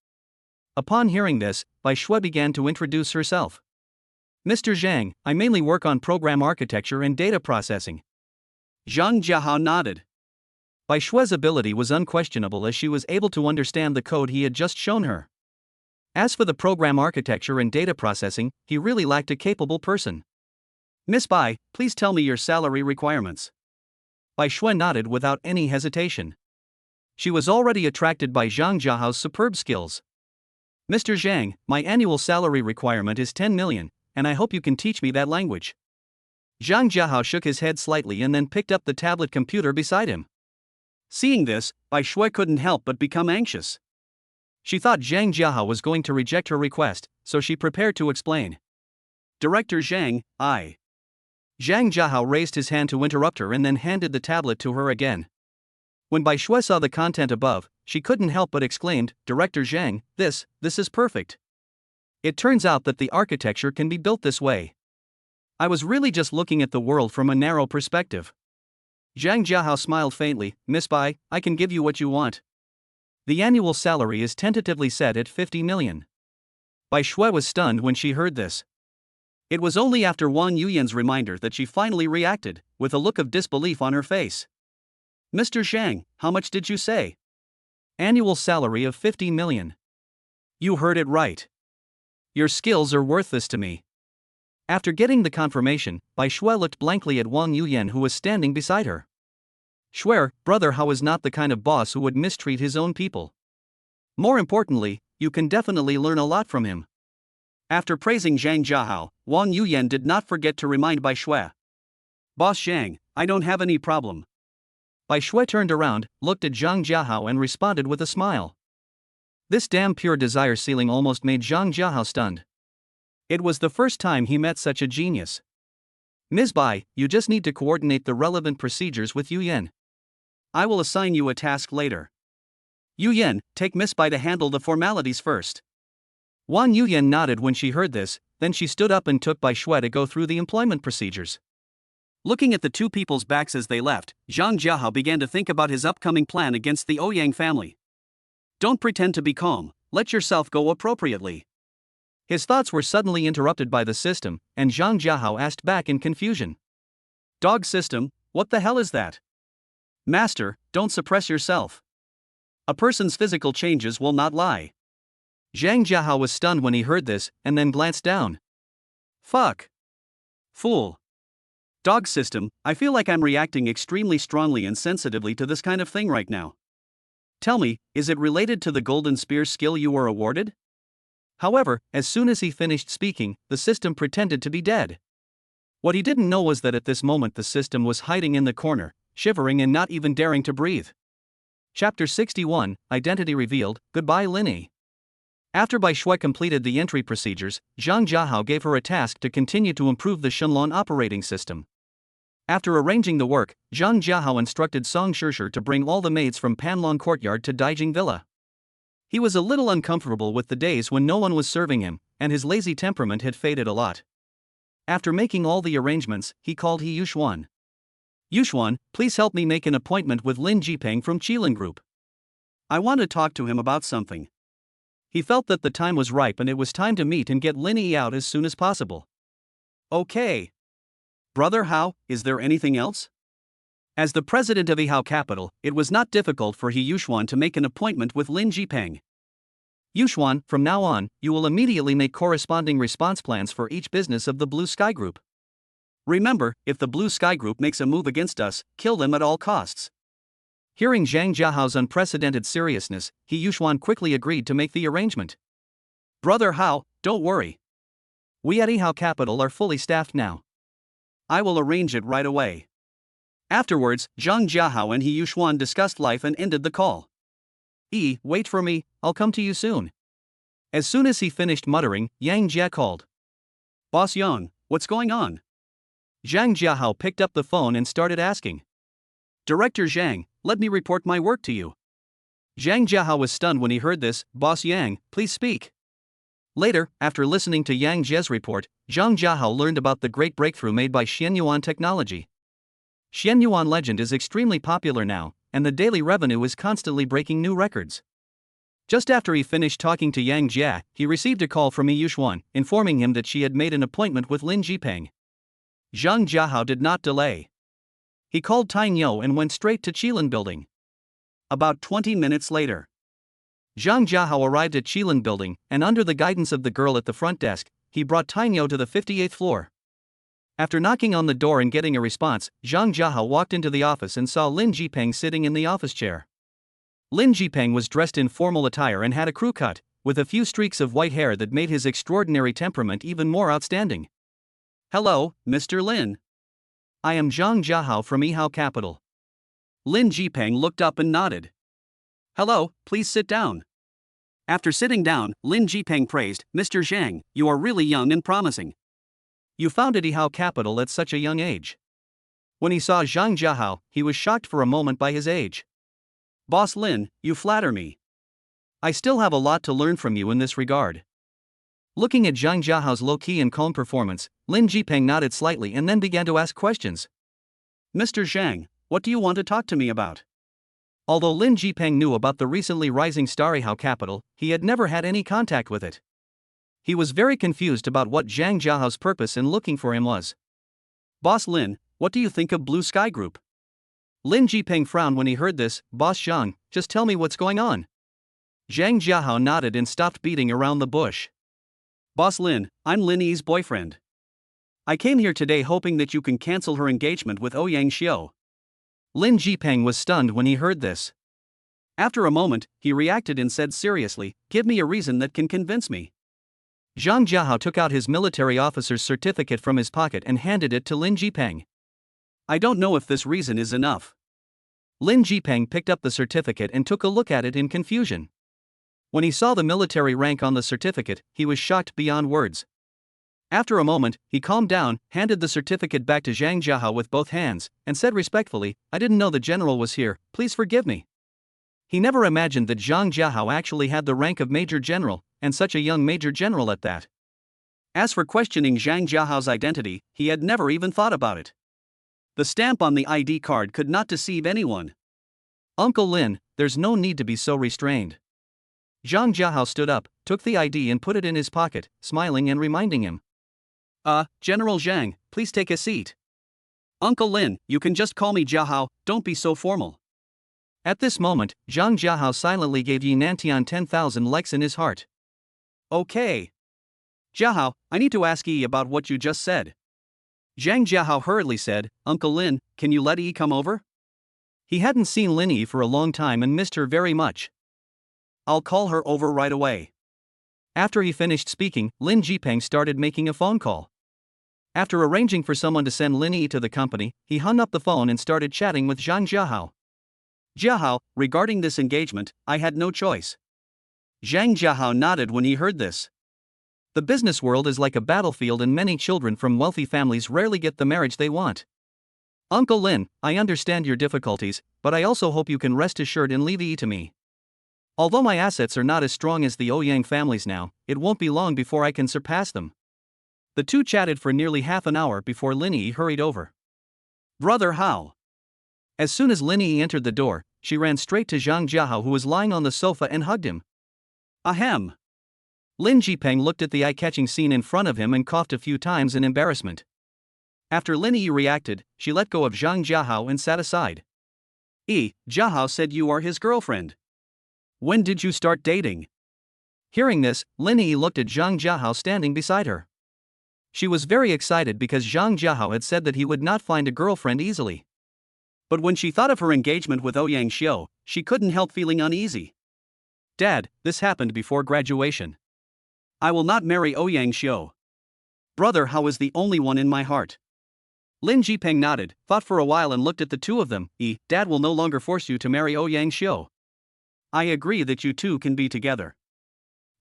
Upon hearing this, Bai Shui began to introduce herself. Mr. Zhang, I mainly work on program architecture and data processing. Zhang Jiahao nodded. Bai Shui's ability was unquestionable as she was able to understand the code he had just shown her. As for the program architecture and data processing, he really lacked a capable person. Miss Bai, please tell me your salary requirements. Bai Shui nodded without any hesitation. She was already attracted by Zhang Jiahao's superb skills. Mr. Zhang, my annual salary requirement is 10 million, and I hope you can teach me that language. Zhang Jiahao shook his head slightly and then picked up the tablet computer beside him. Seeing this, Bai Shui couldn't help but become anxious. She thought Zhang Jiahao was going to reject her request, so she prepared to explain. Director Zhang, I. Zhang Jiahao raised his hand to interrupt her and then handed the tablet to her again. When Bai Shui saw the content above, she couldn't help but exclaimed, Director Zhang, this is perfect. It turns out that the architecture can be built this way. I was really just looking at the world from a narrow perspective. Zhang Jiahao smiled faintly. Miss Bai, I can give you what you want. The annual salary is tentatively set at 50 million. Bai Shui was stunned when she heard this. It was only after Wang Yuyan's reminder that she finally reacted, with a look of disbelief on her face. Mr. Zhang, how much did you say? Annual salary of 50 million. You heard it right. Your skills are worth this to me. After getting the confirmation, Bai Shui looked blankly at Wang Yuyan who was standing beside her. Shui, brother Hao is not the kind of boss who would mistreat his own people. More importantly, you can definitely learn a lot from him. After praising Zhang Jiahao, Wang Yuyan did not forget to remind Bai Shui. Boss Zhang, I don't have any problem. Bai Shui turned around, looked at Zhang Jiahao and responded with a smile. This damn pure desire ceiling almost made Zhang Jiahao stunned. It was the first time he met such a genius. Ms. Bai, you just need to coordinate the relevant procedures with Yuyan. I will assign you a task later. Yuyan, take Miss Bai to handle the formalities first. Wang Yuyan nodded when she heard this, then she stood up and took Bai Shui to go through the employment procedures. Looking at the two people's backs as they left, Zhang Jiahao began to think about his upcoming plan against the Ouyang family. Don't pretend to be calm, let yourself go appropriately. His thoughts were suddenly interrupted by the system, and Zhang Jiahao asked back in confusion. Dog system, what the hell is that? Master, don't suppress yourself. A person's physical changes will not lie. Zhang Jiahao was stunned when he heard this, and then glanced down. Fuck. Fool. Dog system, I feel like I'm reacting extremely strongly and sensitively to this kind of thing right now. Tell me, is it related to the Golden Spear skill you were awarded? However, as soon as he finished speaking, the system pretended to be dead. What he didn't know was that at this moment the system was hiding in the corner, shivering and not even daring to breathe. Chapter 61, Identity Revealed, Goodbye Linnie. After Bai Shui completed the entry procedures, Zhang Jiahao gave her a task to continue to improve the Shenlong operating system. After arranging the work, Zhang Jiahao instructed Song Shishir to bring all the maids from Panlong Courtyard to Daijing Villa. He was a little uncomfortable with the days when no one was serving him, and his lazy temperament had faded a lot. After making all the arrangements, he called He Yuxuan. Yuxuan, please help me make an appointment with Lin Jipeng from Qilin Group. I want to talk to him about something. He felt that the time was ripe and it was time to meet and get Linnie out as soon as possible. Okay. Brother Hao, is there anything else? As the president of Yihao Capital, it was not difficult for He Yuxuan to make an appointment with Lin Jipeng. Yuxuan, from now on, you will immediately make corresponding response plans for each business of the Blue Sky Group. Remember, if the Blue Sky Group makes a move against us, kill them at all costs. Hearing Zhang Jiahao's unprecedented seriousness, He Yuxuan quickly agreed to make the arrangement. Brother Hao, don't worry. We at Yihao Capital are fully staffed now. I will arrange it right away. Afterwards, Zhang Jiahao and He Yuxuan discussed life and ended the call. Wait for me, I'll come to you soon. As soon as he finished muttering, Yang Jia called. Boss Yang, what's going on? Zhang Jiahao picked up the phone and started asking. Director Zhang, let me report my work to you. Zhang Jiahao was stunned when he heard this. Boss Yang, please speak. Later, after listening to Yang Jie's report, Zhang Jiahao learned about the great breakthrough made by Xianyuan technology. Xianyuan Legend is extremely popular now, and the daily revenue is constantly breaking new records. Just after he finished talking to Yang Jia, he received a call from Yuxuan, informing him that she had made an appointment with Lin Jipeng. Zhang Jiahao did not delay. He called Tying Yo and went straight to Qilin Building. About 20 minutes later, Zhang Jiahao arrived at Qilin Building, and under the guidance of the girl at the front desk, he brought Tying Yo to the 58th floor. After knocking on the door and getting a response, Zhang Jiahao walked into the office and saw Lin Jipeng sitting in the office chair. Lin Jipeng was dressed in formal attire and had a crew cut, with a few streaks of white hair that made his extraordinary temperament even more outstanding. Hello, Mr. Lin. I am Zhang Jiahao from Yihao Capital. Lin Jipeng looked up and nodded. Hello, please sit down. After sitting down, Lin Jipeng praised, Mr. Zhang, you are really young and promising. You founded Yihao Capital at such a young age. When he saw Zhang Jiahao, he was shocked for a moment by his age. Boss Lin, you flatter me. I still have a lot to learn from you in this regard. Looking at Zhang Jiahao's low-key and calm performance, Lin Jipeng nodded slightly and then began to ask questions. Mr. Zhang, what do you want to talk to me about? Although Lin Jipeng knew about the recently rising star Yihao Capital, he had never had any contact with it. He was very confused about what Zhang Jiahao's purpose in looking for him was. Boss Lin, what do you think of Blue Sky Group? Lin Jipeng frowned when he heard this. Boss Zhang, just tell me what's going on. Zhang Jiahao nodded and stopped beating around the bush. Boss Lin, I'm Linnie's boyfriend. I came here today hoping that you can cancel her engagement with Ouyang Xiao. Lin Jipeng was stunned when he heard this. After a moment, he reacted and said seriously, give me a reason that can convince me. Zhang Jiahao took out his military officer's certificate from his pocket and handed it to Lin Jipeng. I don't know if this reason is enough. Lin Jipeng picked up the certificate and took a look at it in confusion. When he saw the military rank on the certificate, he was shocked beyond words. After a moment, he calmed down, handed the certificate back to Zhang Jiahao with both hands, and said respectfully, I didn't know the general was here, please forgive me. He never imagined that Zhang Jiahao actually had the rank of Major General, and such a young Major General at that. As for questioning Zhang Jiahao's identity, he had never even thought about it. The stamp on the ID card could not deceive anyone. Uncle Lin, there's no need to be so restrained. Zhang Jiahao stood up, took the ID and put it in his pocket, smiling and reminding him. General Zhang, please take a seat. Uncle Lin, you can just call me Jiahao, don't be so formal. At this moment, Zhang Jiahao silently gave Yi Nantian 10,000 likes in his heart. Okay. Jiahao, I need to ask Yi about what you just said. Zhang Jiahao hurriedly said, Uncle Lin, can you let Yi come over? He hadn't seen Linnie for a long time and missed her very much. I'll call her over right away. After he finished speaking, Lin Jipeng started making a phone call. After arranging for someone to send Linnie to the company, he hung up the phone and started chatting with Zhang Jiahao. Jiahao, regarding this engagement, I had no choice. Zhang Jiahao nodded when he heard this. The business world is like a battlefield and many children from wealthy families rarely get the marriage they want. Uncle Lin, I understand your difficulties, but I also hope you can rest assured and leave Yi to me. Although my assets are not as strong as the Ouyang families now, it won't be long before I can surpass them. The two chatted for nearly half an hour before Linnie hurried over. Brother Hao. As soon as Linnie entered the door, she ran straight to Zhang Jiahao who was lying on the sofa and hugged him. Ahem. Lin Jipeng looked at the eye-catching scene in front of him and coughed a few times in embarrassment. After Linnie reacted, she let go of Zhang Jiahao and sat aside. Jiahao said you are his girlfriend. When did you start dating? Hearing this, Linnie looked at Zhang Jiahao standing beside her. She was very excited because Zhang Jiahao had said that he would not find a girlfriend easily. But when she thought of her engagement with Ouyang Xiao, she couldn't help feeling uneasy. Dad, this happened before graduation. I will not marry Ouyang Xiao. Brother Hao is the only one in my heart. Lin Jipeng nodded, thought for a while and looked at the two of them. Dad will no longer force you to marry Ouyang Xiao. I agree that you two can be together.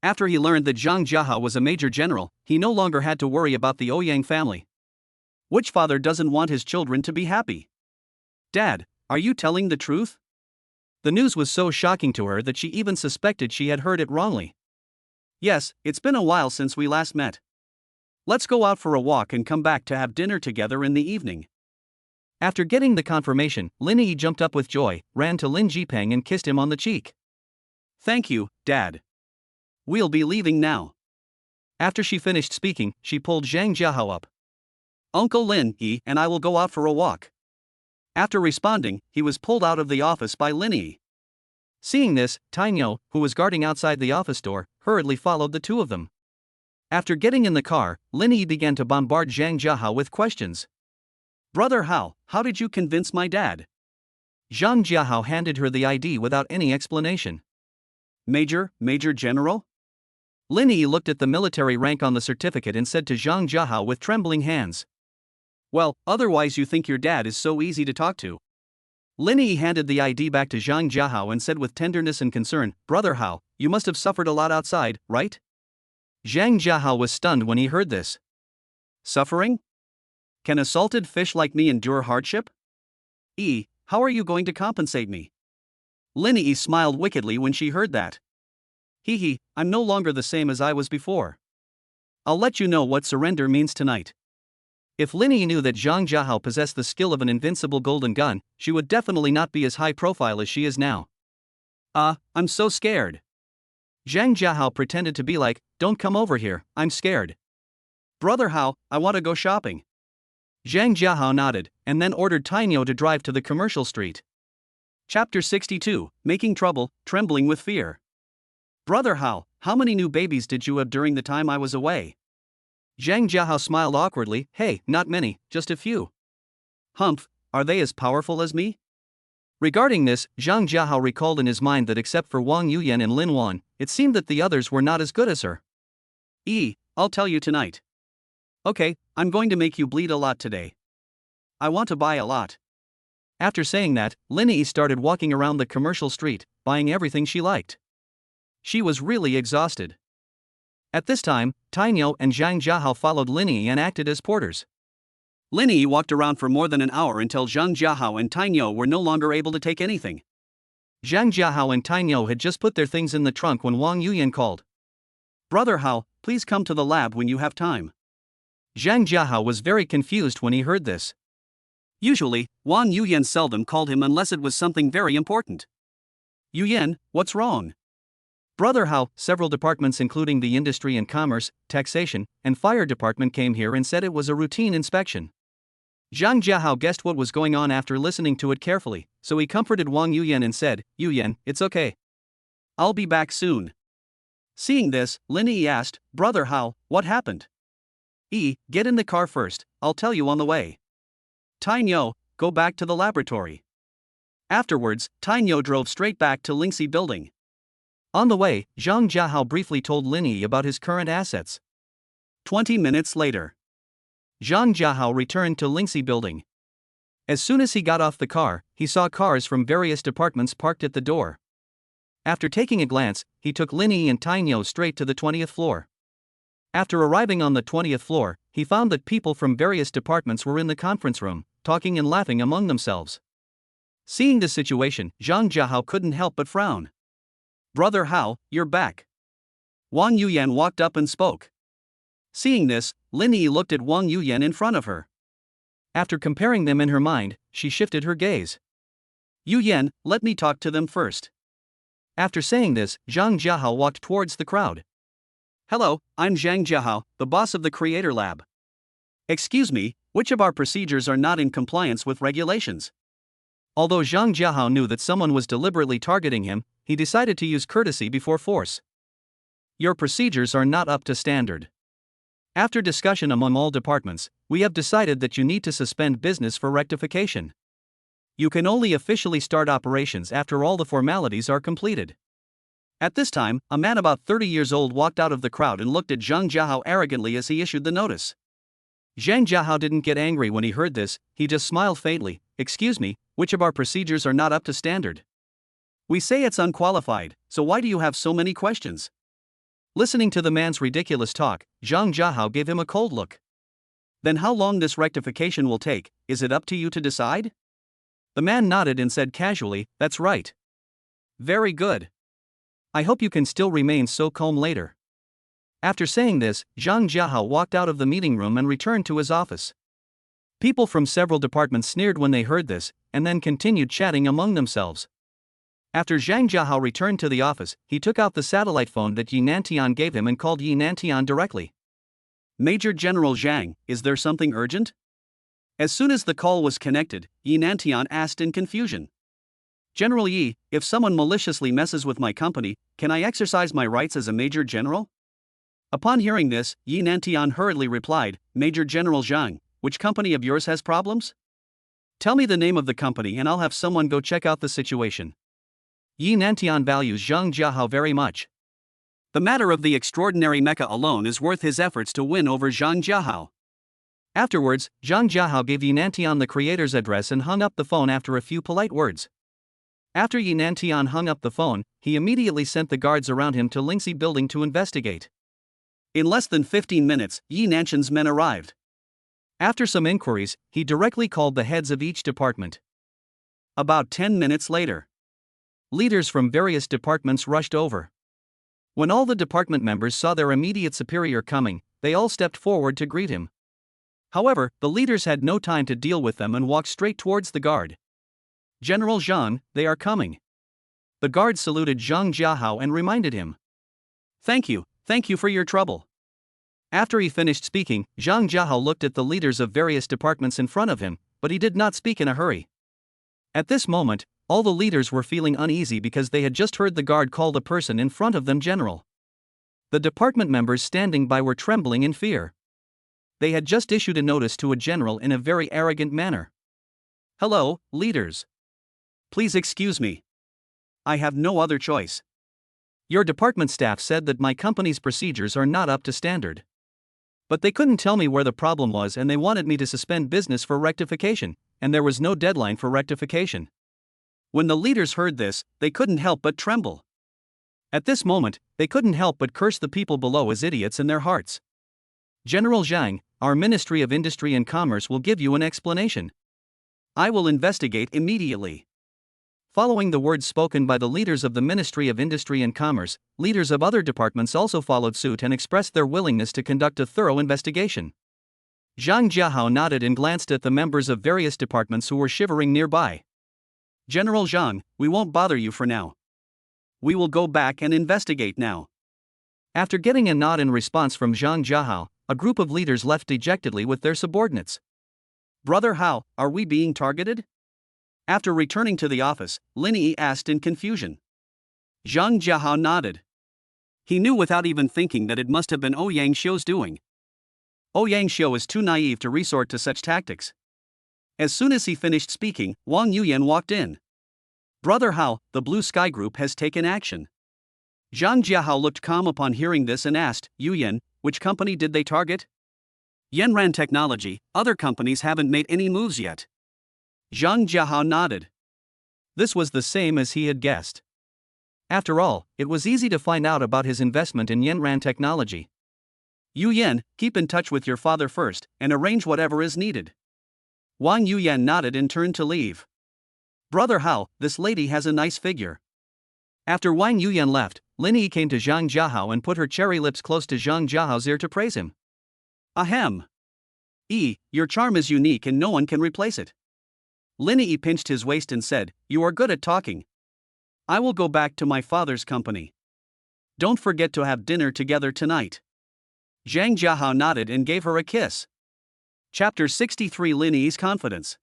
After he learned that Zhang Jiahao was a major general, he no longer had to worry about the Ouyang family. Which father doesn't want his children to be happy? Dad, are you telling the truth? The news was so shocking to her that she even suspected she had heard it wrongly. Yes, it's been a while since we last met. Let's go out for a walk and come back to have dinner together in the evening. After getting the confirmation, Linnie jumped up with joy, ran to Lin Jipeng and kissed him on the cheek. Thank you, Dad. We'll be leaving now. After she finished speaking, she pulled Zhang Jiahao up. Uncle Lin and I will go out for a walk. After responding, he was pulled out of the office by Linnie. Seeing this, Tainyo, who was guarding outside the office door, hurriedly followed the two of them. After getting in the car, Linnie began to bombard Zhang Jiahao with questions. Brother Hao, how did you convince my dad? Zhang Jiahao handed her the ID without any explanation. Major General? Linnie looked at the military rank on the certificate and said to Zhang Jiahao with trembling hands. Well, otherwise you think your dad is so easy to talk to. Linnie handed the ID back to Zhang Jiahao and said with tenderness and concern, Brother Hao, you must have suffered a lot outside, right? Zhang Jiahao was stunned when he heard this. Suffering? Can a salted fish like me endure hardship? How are you going to compensate me? Linnie smiled wickedly when she heard that. I'm no longer the same as I was before. I'll let you know what surrender means tonight. If Linnie knew that Zhang Jiahao possessed the skill of an invincible golden gun, she would definitely not be as high profile as she is now. I'm so scared. Zhang Jiahao pretended to be like, don't come over here, I'm scared. Brother Hao, I want to go shopping. Zhang Jiahao nodded, and then ordered Tainyo to drive to the commercial street. Chapter 62, Making Trouble, Trembling with Fear. Brother Hao, how many new babies did you have during the time I was away? Zhang Jiahao smiled awkwardly, hey, not many, just a few. Humph, are they as powerful as me? Regarding this, Zhang Jiahao recalled in his mind that except for Wang Yuyan and Lin Wan, it seemed that the others were not as good as her. I'll tell you tonight. Okay, I'm going to make you bleed a lot today. I want to buy a lot. After saying that, Linnie started walking around the commercial street, buying everything she liked. She was really exhausted. At this time, Tainyo and Zhang Jiahao followed Linnie and acted as porters. Linnie walked around for more than an hour until Zhang Jiahao and Tainyo were no longer able to take anything. Zhang Jiahao and Tainyo had just put their things in the trunk when Wang Yuyan called. Brother Hao, please come to the lab when you have time. Zhang Jiahao was very confused when he heard this. Usually, Wang Yuyan seldom called him unless it was something very important. Yuyan, what's wrong? Brother Hao, several departments including the industry and commerce, taxation, and fire department came here and said it was a routine inspection. Zhang Jiahao guessed what was going on after listening to it carefully, so he comforted Wang Yuyan and said, Yuyan, it's okay. I'll be back soon. Seeing this, Linnie asked, Brother Hao, what happened? Get in the car first, I'll tell you on the way. Tainyo, go back to the laboratory. Afterwards, Tainyo drove straight back to Lingxi building. On the way, Zhang Jiahao briefly told Linnie about his current assets. 20 minutes later, Zhang Jiahao returned to Lingxi building. As soon as he got off the car, he saw cars from various departments parked at the door. After taking a glance, he took Linnie and Tainyo straight to the 20th floor. After arriving on the 20th floor, he found that people from various departments were in the conference room, talking and laughing among themselves. Seeing the situation, Zhang Jiahao couldn't help but frown. Brother Hao, you're back. Wang Yuyan walked up and spoke. Seeing this, Linnie looked at Wang Yuyan in front of her. After comparing them in her mind, she shifted her gaze. Yuyan, let me talk to them first. After saying this, Zhang Jiahao walked towards the crowd. Hello, I'm Zhang Jiahao, the boss of the Creator Lab. Excuse me, which of our procedures are not in compliance with regulations? Although Zhang Jiahao knew that someone was deliberately targeting him, he decided to use courtesy before force. Your procedures are not up to standard. After discussion among all departments, we have decided that you need to suspend business for rectification. You can only officially start operations after all the formalities are completed. At this time, a man about 30 years old walked out of the crowd and looked at Zhang Jiahao arrogantly as he issued the notice. Zhang Jiahao didn't get angry when he heard this, he just smiled faintly. Excuse me, which of our procedures are not up to standard? We say it's unqualified, so why do you have so many questions? Listening to the man's ridiculous talk, Zhang Jiahao gave him a cold look. Then how long this rectification will take, is it up to you to decide? The man nodded and said casually, "That's right." Very good. I hope you can still remain so calm later. After saying this, Zhang Jiahao walked out of the meeting room and returned to his office. People from several departments sneered when they heard this, and then continued chatting among themselves. After Zhang Jiahao returned to the office, he took out the satellite phone that Yi Nantian gave him and called Yi Nantian directly. Major General Zhang, is there something urgent? As soon as the call was connected, Yi Nantian asked in confusion. General Yi, if someone maliciously messes with my company, can I exercise my rights as a Major General? Upon hearing this, Yi Nantian hurriedly replied, Major General Zhang, which company of yours has problems? Tell me the name of the company and I'll have someone go check out the situation. Yi Nantian values Zhang Jiahao very much. The matter of the extraordinary mecha alone is worth his efforts to win over Zhang Jiahao. Afterwards, Zhang Jiahao gave Yi Nantian the creator's address and hung up the phone after a few polite words. After Yi Nantian hung up the phone, he immediately sent the guards around him to Lingxi building to investigate. In less than 15 minutes, Yi Nantian's men arrived. After some inquiries, he directly called the heads of each department. About 10 minutes later, leaders from various departments rushed over. When all the department members saw their immediate superior coming, they all stepped forward to greet him. However, the leaders had no time to deal with them and walked straight towards the guard. General Zhang, they are coming. The guard saluted Zhang Jiahao and reminded him. Thank you for your trouble. After he finished speaking, Zhang Jiahao looked at the leaders of various departments in front of him, but he did not speak in a hurry. At this moment, all the leaders were feeling uneasy because they had just heard the guard call the person in front of them general. The department members standing by were trembling in fear. They had just issued a notice to a general in a very arrogant manner. Hello, leaders. Please excuse me. I have no other choice. Your department staff said that my company's procedures are not up to standard. But they couldn't tell me where the problem was and they wanted me to suspend business for rectification, and there was no deadline for rectification. When the leaders heard this, they couldn't help but tremble. At this moment, they couldn't help but curse the people below as idiots in their hearts. General Zhang, our Ministry of Industry and Commerce will give you an explanation. I will investigate immediately. Following the words spoken by the leaders of the Ministry of Industry and Commerce, leaders of other departments also followed suit and expressed their willingness to conduct a thorough investigation. Zhang Jiahao nodded and glanced at the members of various departments who were shivering nearby. General Zhang, we won't bother you for now. We will go back and investigate now. After getting a nod in response from Zhang Jiahao, a group of leaders left dejectedly with their subordinates. Brother Hao, are we being targeted? After returning to the office, Linnie asked in confusion. Zhang Jiahao nodded. He knew without even thinking that it must have been Ouyang Xiu's doing. Ouyang Xiu is too naive to resort to such tactics. As soon as he finished speaking, Wang Yuyan walked in. Brother Hao, the Blue Sky Group has taken action. Zhang Jiahao looked calm upon hearing this and asked, Yuyan, which company did they target? Yanran Technology, other companies haven't made any moves yet. Zhang Jiahao nodded. This was the same as he had guessed. After all, it was easy to find out about his investment in Yanran Technology. Yuyan, keep in touch with your father first, and arrange whatever is needed. Wang Yuyan nodded and turned to leave. Brother Hao, this lady has a nice figure. After Wang Yuyan left, Linnie came to Zhang Jiahao and put her cherry lips close to Zhang Jiahao's ear to praise him. Ahem. Your charm is unique and no one can replace it. Linnie pinched his waist and said, You are good at talking. I will go back to my father's company. Don't forget to have dinner together tonight. Zhang Jiahao nodded and gave her a kiss. Chapter 63 Linnie's Confidence.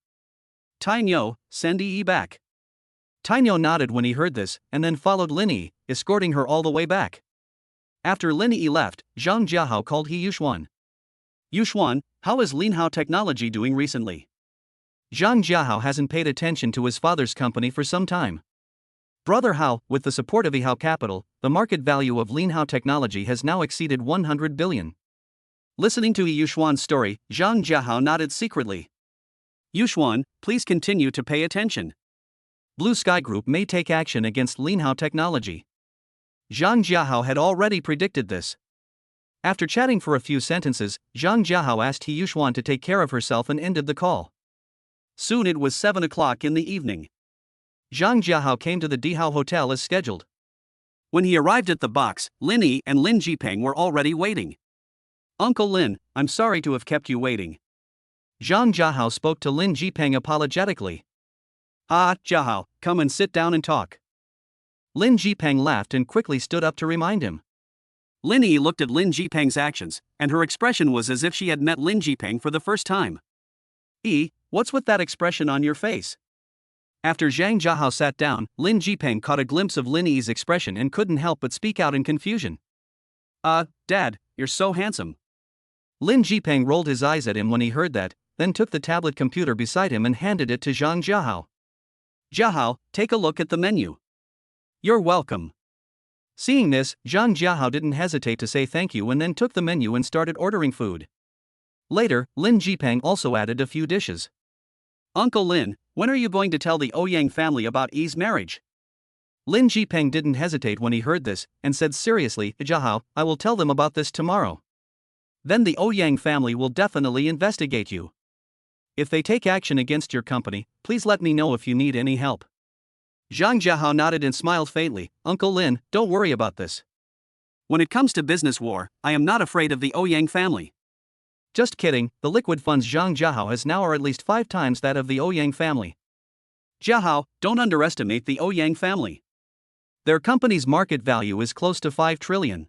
Tainyo, send Yi back. Tainyo nodded when he heard this, and then followed Linnie, escorting her all the way back. After Linnie left, Zhang Jiahao called He Yuxuan. Yuxuan, how is Lin Hao Technology doing recently? Zhang Jiahao hasn't paid attention to his father's company for some time. Brother Hao, with the support of Yihao Capital, the market value of Lin Hao Technology has now exceeded 100 billion. Listening to Yuxuan's story, Zhang Jiahao nodded secretly. Yuxuan, please continue to pay attention. Blue Sky Group may take action against Lin Hao Technology. Zhang Jiahao had already predicted this. After chatting for a few sentences, Zhang Jiahao asked He Yuxuan to take care of herself and ended the call. Soon it was 7 o'clock in the evening. Zhang Jiahao came to the Dihao Hotel as scheduled. When he arrived at the box, Linnie and Lin Jipeng were already waiting. "Uncle Lin, I'm sorry to have kept you waiting." Zhang Jiahao spoke to Lin Jipeng apologetically. "Ah, Jiahao, come and sit down and talk." Lin Jipeng laughed and quickly stood up to remind him. Linnie looked at Lin Jipeng's actions, and her expression was as if she had met Lin Jipeng for the first time. What's with that expression on your face?" After Zhang Jiahao sat down, Lin Jipeng caught a glimpse of Linnie's expression and couldn't help but speak out in confusion. Dad, you're so handsome." Lin Jipeng rolled his eyes at him when he heard that, then took the tablet computer beside him and handed it to Zhang Jiahao. "Jiahao, take a look at the menu." "You're welcome." Seeing this, Zhang Jiahao didn't hesitate to say thank you and then took the menu and started ordering food. Later, Lin Jipeng also added a few dishes. "Uncle Lin, when are you going to tell the Ouyang family about Yi's marriage?" Lin Jipeng didn't hesitate when he heard this, and said seriously, "Jiahao, I will tell them about this tomorrow. Then the Ouyang family will definitely investigate you. If they take action against your company, please let me know if you need any help." Zhang Jiahao nodded and smiled faintly. "Uncle Lin, don't worry about this. When it comes to business war, I am not afraid of the Ouyang family." Just kidding, the liquid funds Zhang Jiahao has now are at least 5 times that of the Ouyang family. "Jiahao, don't underestimate the Ouyang family. Their company's market value is close to 5 trillion.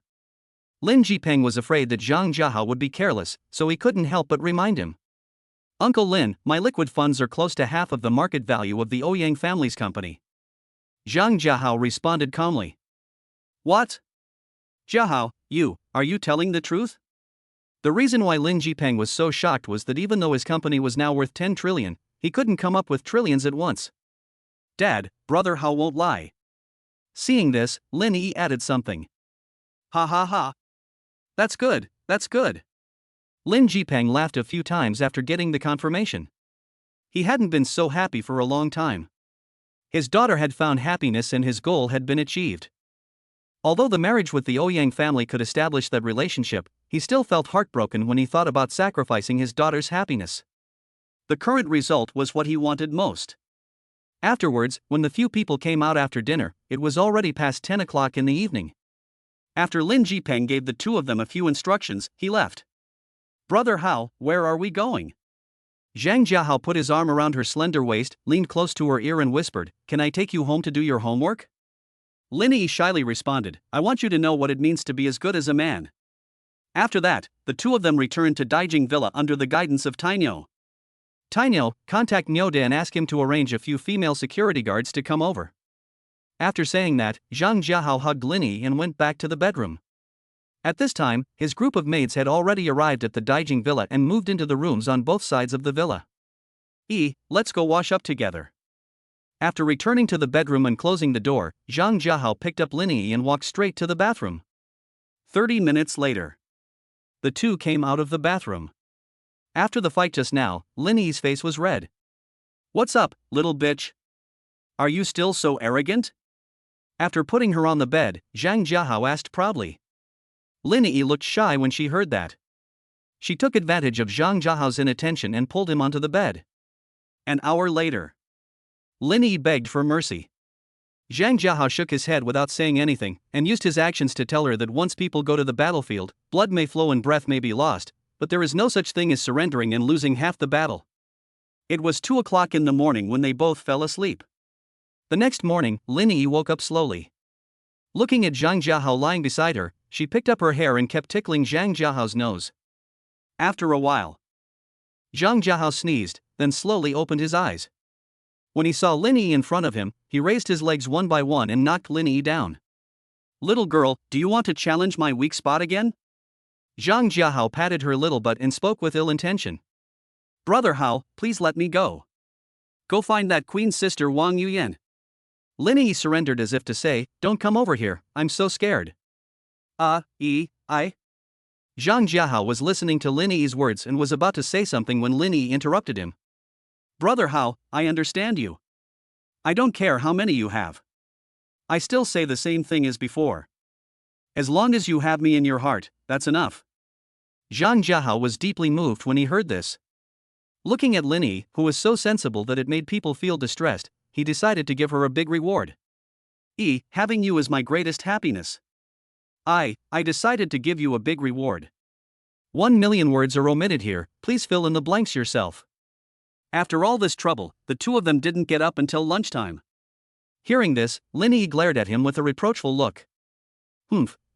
Lin Jipeng was afraid that Zhang Jiahao would be careless, so he couldn't help but remind him. "Uncle Lin, my liquid funds are close to half of the market value of the Ouyang family's company." Zhang Jiahao responded calmly. "What? Jiahao, are you telling the truth?" The reason why Lin Jipeng was so shocked was that even though his company was now worth 10 trillion, he couldn't come up with trillions at once. "Dad, brother Hao won't lie." Seeing this, Linnie added something. "Ha ha ha. That's good, that's good." Lin Jipeng laughed a few times after getting the confirmation. He hadn't been so happy for a long time. His daughter had found happiness and his goal had been achieved. Although the marriage with the Ouyang family could establish that relationship, he still felt heartbroken when he thought about sacrificing his daughter's happiness. The current result was what he wanted most. Afterwards, when the few people came out after dinner, it was already past 10 o'clock in the evening. After Lin Jipeng gave the two of them a few instructions, he left. "Brother Hao, where are we going?" Zhang Jiahao put his arm around her slender waist, leaned close to her ear and whispered, "Can I take you home to do your homework?" Linnie shyly responded, "I want you to know what it means to be as good as a man." After that, the two of them returned to Daijing Villa under the guidance of Tainyo. "Tainyo, contact Nyoda and ask him to arrange a few female security guards to come over." After saying that, Zhang Jiahao hugged Linnie and went back to the bedroom. At this time, his group of maids had already arrived at the Daijing Villa and moved into the rooms on both sides of the villa. Let's go wash up together." After returning to the bedroom and closing the door, Zhang Jiahao picked up Linnie and walked straight to the bathroom. 30 minutes later. The two came out of the bathroom. After the fight just now, Linnie's face was red. "What's up, little bitch? Are you still so arrogant?" After putting her on the bed, Zhang Jiahao asked proudly. Linnie looked shy when she heard that. She took advantage of Zhang Jiahao's inattention and pulled him onto the bed. An hour later. Linnie begged for mercy. Zhang Jiahao shook his head without saying anything, and used his actions to tell her that once people go to the battlefield, blood may flow and breath may be lost, but there is no such thing as surrendering and losing half the battle. It was 2 o'clock in the morning when they both fell asleep. The next morning, Linnie woke up slowly. Looking at Zhang Jiahao lying beside her, she picked up her hair and kept tickling Zhang Jiahao's nose. After a while, Zhang Jiahao sneezed, then slowly opened his eyes. When he saw Linnie in front of him, he raised his legs one by one and knocked Linnie down. "Little girl, do you want to challenge my weak spot again?" Zhang Jiahao patted her little butt and spoke with ill intention. "Brother Hao, please let me go. Go find that queen's sister Wang Yuyan." Linnie surrendered as if to say, "Don't come over here, I'm so scared." I. Zhang Jiahao was listening to Linnie's words and was about to say something when Linnie interrupted him. "Brother Hao, I understand you. I don't care how many you have. I still say the same thing as before. As long as you have me in your heart, that's enough. Zhang Jiahao was deeply moved when he heard this. Looking at Linnie, who was so sensible that it made people feel distressed, he decided to give her a big reward. Having you is my greatest happiness. I decided to give you a big reward. 1,000,000 words are omitted here, please fill in the blanks yourself. After all this trouble, the two of them didn't get up until lunchtime. Hearing this, Linnie glared at him with a reproachful look.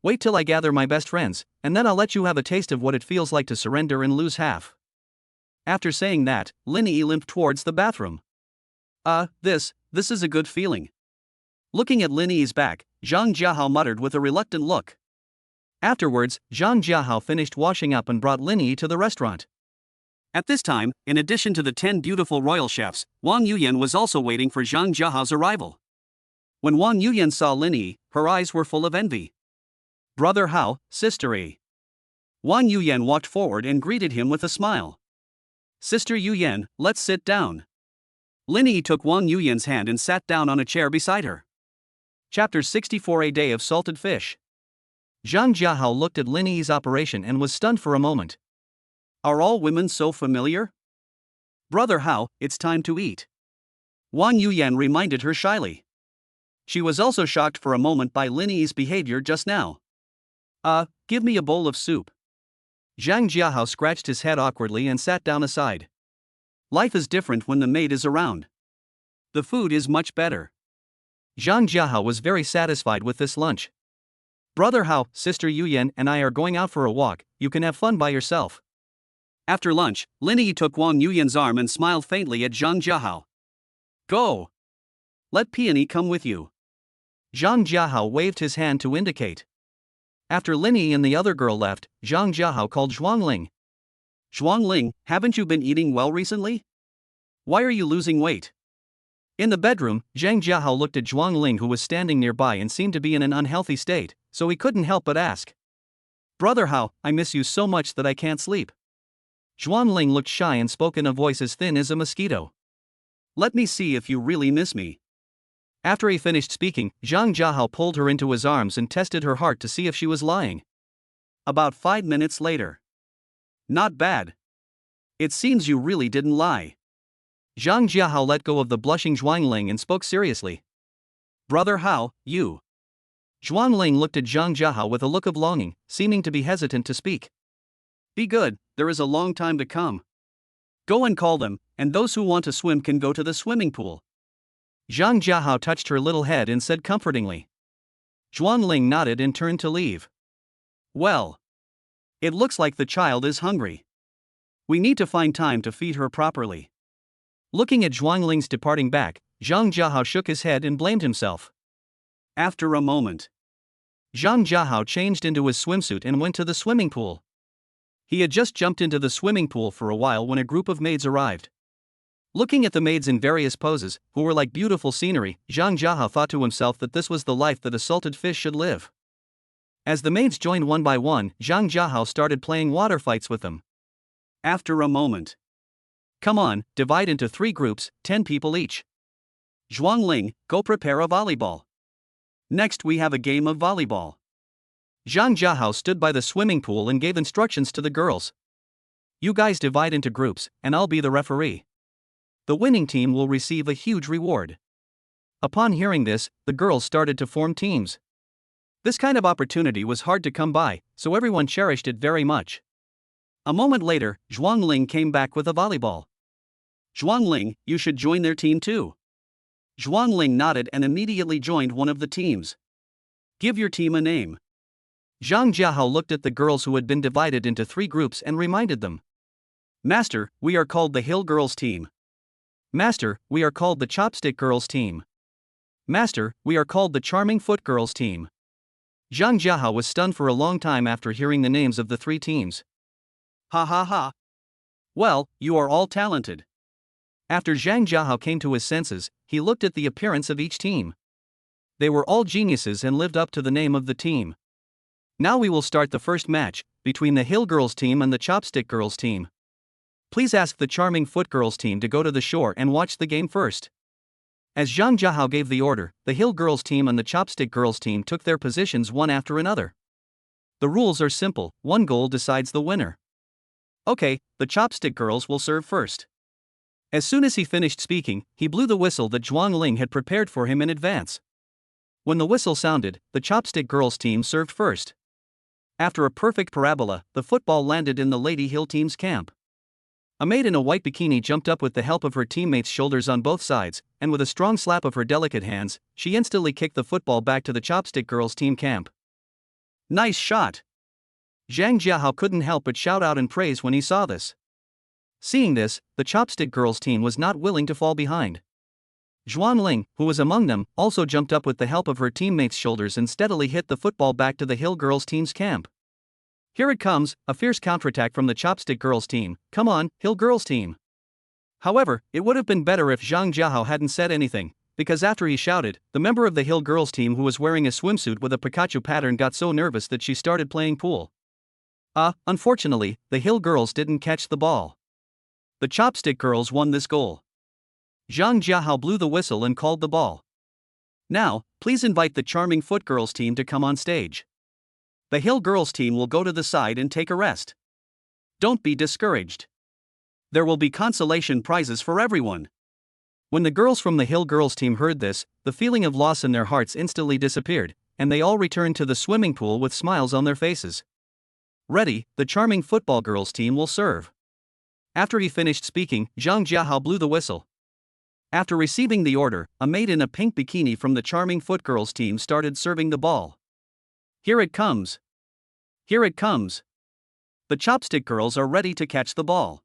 Wait till I gather my best friends, and then I'll let you have a taste of what it feels like to surrender and lose half. After saying that, Linnie limped towards the bathroom. This is a good feeling. Looking at Linnie's back, Zhang Jiahao muttered with a reluctant look. Afterwards, Zhang Jiahao finished washing up and brought Linnie to the restaurant. At this time, in addition to the 10 beautiful royal chefs, Wang Yuyan was also waiting for Zhang Jiahao's arrival. When Wang Yuyan saw Linnie, her eyes were full of envy. Brother Hao, Sister A. Wang Yuyan walked forward and greeted him with a smile. Sister Yuyan, let's sit down. Linnie took Wang Yuyan's hand and sat down on a chair beside her. Chapter 64, A Day of Salted Fish. Zhang Jiahao looked at Linnie's operation and was stunned for a moment. Are all women so familiar? Brother Hao, it's time to eat. Wang Yuyan reminded her shyly. She was also shocked for a moment by Linnie's behavior just now. Give me a bowl of soup. Zhang Jiahao scratched his head awkwardly and sat down aside. Life is different when the maid is around. The food is much better. Zhang Jiahao was very satisfied with this lunch. Brother Hao, Sister Yuyan and I are going out for a walk, you can have fun by yourself. After lunch, Linnie took Wang Yuyan's arm and smiled faintly at Zhang Jiahao. Go. Let Peony come with you. Zhang Jiahao waved his hand to indicate. After Linnie and the other girl left, Zhang Jiahao called Zhuangling. Zhuangling, haven't you been eating well recently? Why are you losing weight? In the bedroom, Zhang Jiahao looked at Zhuangling who was standing nearby and seemed to be in an unhealthy state, so he couldn't help but ask. Brother Hao, I miss you so much that I can't sleep. Zhuangling looked shy and spoke in a voice as thin as a mosquito. Let me see if you really miss me. After he finished speaking, Zhang Jiahao pulled her into his arms and tested her heart to see if she was lying. About 5 minutes later. Not bad. It seems you really didn't lie. Zhang Jiahao let go of the blushing Zhuangling and spoke seriously. Brother Hao, you. Zhuangling looked at Zhang Jiahao with a look of longing, seeming to be hesitant to speak. Be good, there is a long time to come. Go and call them, and those who want to swim can go to the swimming pool. Zhang Jiahao touched her little head and said comfortingly. Zhuangling nodded and turned to leave. Well. It looks like the child is hungry. We need to find time to feed her properly. Looking at Zhuangling's departing back, Zhang Jiahao shook his head and blamed himself. After a moment, Zhang Jiahao changed into his swimsuit and went to the swimming pool. He had just jumped into the swimming pool for a while when a group of maids arrived. Looking at the maids in various poses, who were like beautiful scenery, Zhang Jiahao thought to himself that this was the life that a salted fish should live. As the maids joined one by one, Zhang Jiahao started playing water fights with them. After a moment. Come on, divide into 3 groups, 10 people each. Zhuangling, go prepare a volleyball. Next we have a game of volleyball. Zhang Jiahao stood by the swimming pool and gave instructions to the girls. You guys divide into groups, and I'll be the referee. The winning team will receive a huge reward. Upon hearing this, the girls started to form teams. This kind of opportunity was hard to come by, so everyone cherished it very much. A moment later, Zhuangling came back with a volleyball. Zhuangling, you should join their team too. Zhuangling nodded and immediately joined one of the teams. Give your team a name. Zhang Jiahao looked at the girls who had been divided into 3 groups and reminded them. Master, we are called the Hill Girls team. Master, we are called the Chopstick Girls team. Master, we are called the Charming Foot Girls team. Zhang Jiahao was stunned for a long time after hearing the names of the 3 teams. Ha ha ha. Well, you are all talented. After Zhang Jiahao came to his senses, he looked at the appearance of each team. They were all geniuses and lived up to the name of the team. Now we will start the first match, between the Hill Girls team and the Chopstick Girls team. Please ask the Charming Foot Girls team to go to the shore and watch the game first. As Zhang Jiahao gave the order, the Hill Girls team and the Chopstick Girls team took their positions one after another. The rules are simple, one goal decides the winner. Okay, the chopstick girls will serve first. As soon as he finished speaking, he blew the whistle that Zhuang Ling had prepared for him in advance. When the whistle sounded, the chopstick girls team served first. After a perfect parabola, the football landed in the Lady Hill team's camp. A maid in a white bikini jumped up with the help of her teammates' shoulders on both sides, and with a strong slap of her delicate hands, she instantly kicked the football back to the chopstick girls team camp. Nice shot! Zhang Jiahao couldn't help but shout out in praise when he saw this. Seeing this, the chopstick girls team was not willing to fall behind. Zhuang Ling, who was among them, also jumped up with the help of her teammates' shoulders and steadily hit the football back to the Hill girls team's camp. Here it comes, a fierce counterattack from the chopstick girls team. Come on, Hill girls team. However, it would have been better if Zhang Jiahao hadn't said anything, because after he shouted, the member of the Hill girls team who was wearing a swimsuit with a Pikachu pattern got so nervous that she started playing pool. Unfortunately, the Hill girls didn't catch the ball. The chopstick girls won this goal. Zhang Jiahao blew the whistle and called the ball. Now, please invite the charming foot girls team to come on stage. The Hill girls team will go to the side and take a rest. Don't be discouraged. There will be consolation prizes for everyone. When the girls from the Hill girls team heard this, the feeling of loss in their hearts instantly disappeared, and they all returned to the swimming pool with smiles on their faces. Ready, the charming football girls team will serve. After he finished speaking, Zhang Jiahao blew the whistle. After receiving the order, a maid in a pink bikini from the charming foot girls team started serving the ball. Here it comes. Here it comes. The chopstick girls are ready to catch the ball.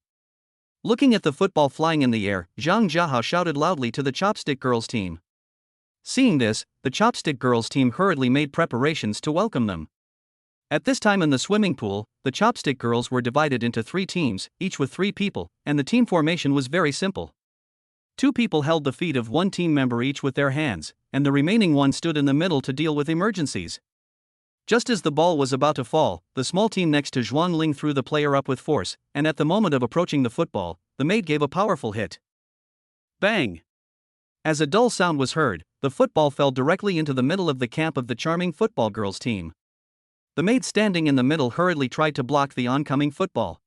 Looking at the football flying in the air, Zhang Jiahao shouted loudly to the chopstick girls team. Seeing this, the chopstick girls team hurriedly made preparations to welcome them. At this time in the swimming pool, the chopstick girls were divided into 3 teams, each with 3 people, and the team formation was very simple. 2 people held the feet of one team member each with their hands, and the remaining one stood in the middle to deal with emergencies. Just as the ball was about to fall, the small team next to Zhuang Ling threw the player up with force, and at the moment of approaching the football, the maid gave a powerful hit. Bang! As a dull sound was heard, the football fell directly into the middle of the camp of the charming football girls team. The maid standing in the middle hurriedly tried to block the oncoming football.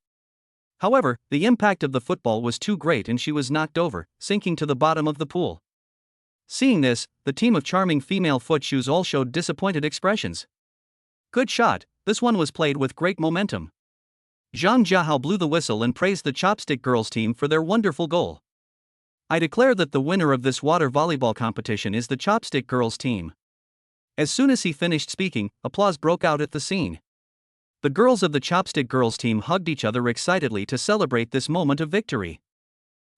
However, the impact of the football was too great and she was knocked over, sinking to the bottom of the pool. Seeing this, the team of charming female foot shoes all showed disappointed expressions. Good shot, this one was played with great momentum. Zhang Jiahao blew the whistle and praised the chopstick girls team for their wonderful goal. I declare that the winner of this water volleyball competition is the chopstick girls team. As soon as he finished speaking, applause broke out at the scene. The girls of the chopstick girls team hugged each other excitedly to celebrate this moment of victory.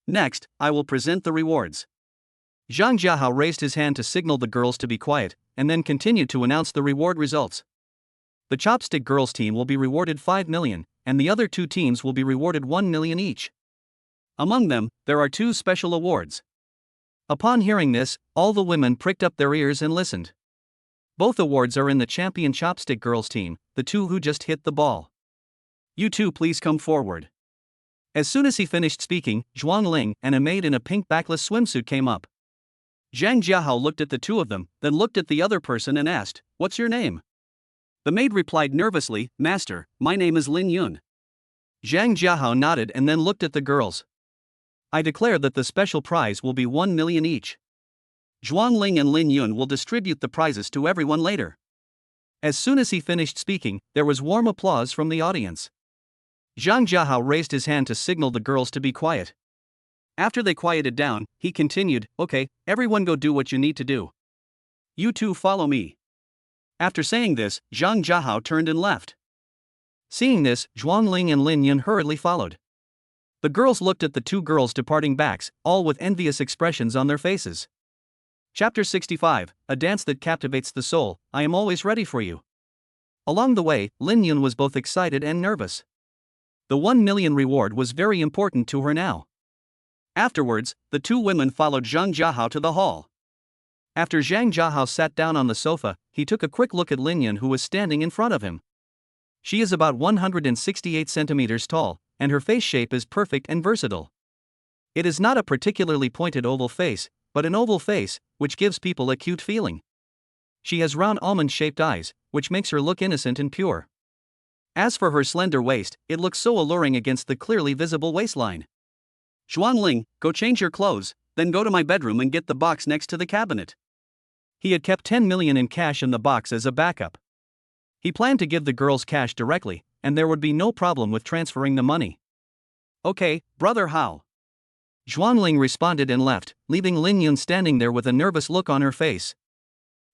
Next, I will present the rewards. Zhang Jiahao raised his hand to signal the girls to be quiet, and then continued to announce the reward results. The chopstick girls team will be rewarded 5 million, and the other 2 teams will be rewarded 1 million each. Among them, there are 2 special awards. Upon hearing this, all the women pricked up their ears and listened. Both awards are in the champion chopstick girls team, the 2 who just hit the ball. You 2 please come forward. As soon as he finished speaking, Zhuang Ling and a maid in a pink backless swimsuit came up. Zhang Jiahao looked at the 2 of them, then looked at the other person and asked, "What's your name?" The maid replied nervously, "Master, my name is Lin Yun." Zhang Jiahao nodded and then looked at the girls. I declare that the special prize will be 1 million each. Zhuang Ling and Lin Yun will distribute the prizes to everyone later. As soon as he finished speaking, there was warm applause from the audience. Zhang Jiahao raised his hand to signal the girls to be quiet. After they quieted down, he continued, "Okay, everyone go do what you need to do. You 2 follow me." After saying this, Zhang Jiahao turned and left. Seeing this, Zhuang Ling and Lin Yun hurriedly followed. The girls looked at the 2 girls departing backs, all with envious expressions on their faces. Chapter 65, A Dance That Captivates the Soul, I Am Always Ready for You. Along the way, Lin Yun was both excited and nervous. The 1 million reward was very important to her now. Afterwards, the 2 women followed Zhang Jiahao to the hall. After Zhang Jiahao sat down on the sofa, he took a quick look at Lin Yun who was standing in front of him. She is about 168 centimeters tall, and her face shape is perfect and versatile. It is not a particularly pointed oval face, but an oval face, which gives people a cute feeling. She has round almond-shaped eyes, which makes her look innocent and pure. As for her slender waist, it looks so alluring against the clearly visible waistline. Zhuangling, go change your clothes, then go to my bedroom and get the box next to the cabinet. He had kept 10 million in cash in the box as a backup. He planned to give the girls cash directly, and there would be no problem with transferring the money. Okay, brother Hao. Zhuangling responded and left, leaving Lin Yun standing there with a nervous look on her face.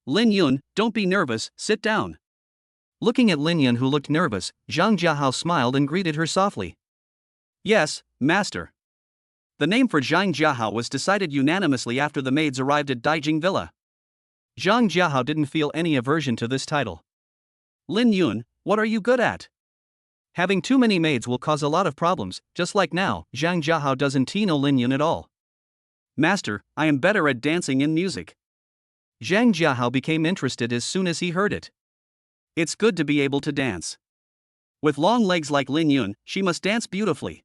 Lin Yun, don't be nervous, sit down. Looking at Lin Yun, who looked nervous, Zhang Jiahao smiled and greeted her softly. Yes, master. The name for Zhang Jiahao was decided unanimously after the maids arrived at Daijing Villa. Zhang Jiahao didn't feel any aversion to this title. Lin Yun, what are you good at? Having too many maids will cause a lot of problems, just like now. Zhang Jiahao doesn't know Lin Yun at all. Master, I am better at dancing and music. Zhang Jiahao became interested as soon as he heard it. It's good to be able to dance. With long legs like Lin Yun, she must dance beautifully.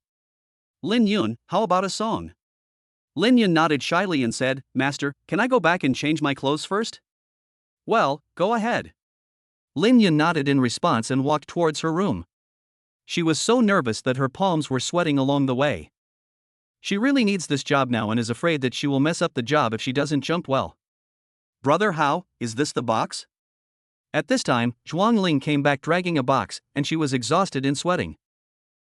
Lin Yun, how about a song? Lin Yun nodded shyly and said, Master, can I go back and change my clothes first? Well, go ahead. Lin Yun nodded in response and walked towards her room. She was so nervous that her palms were sweating along the way. She really needs this job now and is afraid that she will mess up the job if she doesn't jump well. Brother Hao, is this the box? At this time, Zhuangling came back dragging a box, and she was exhausted and sweating.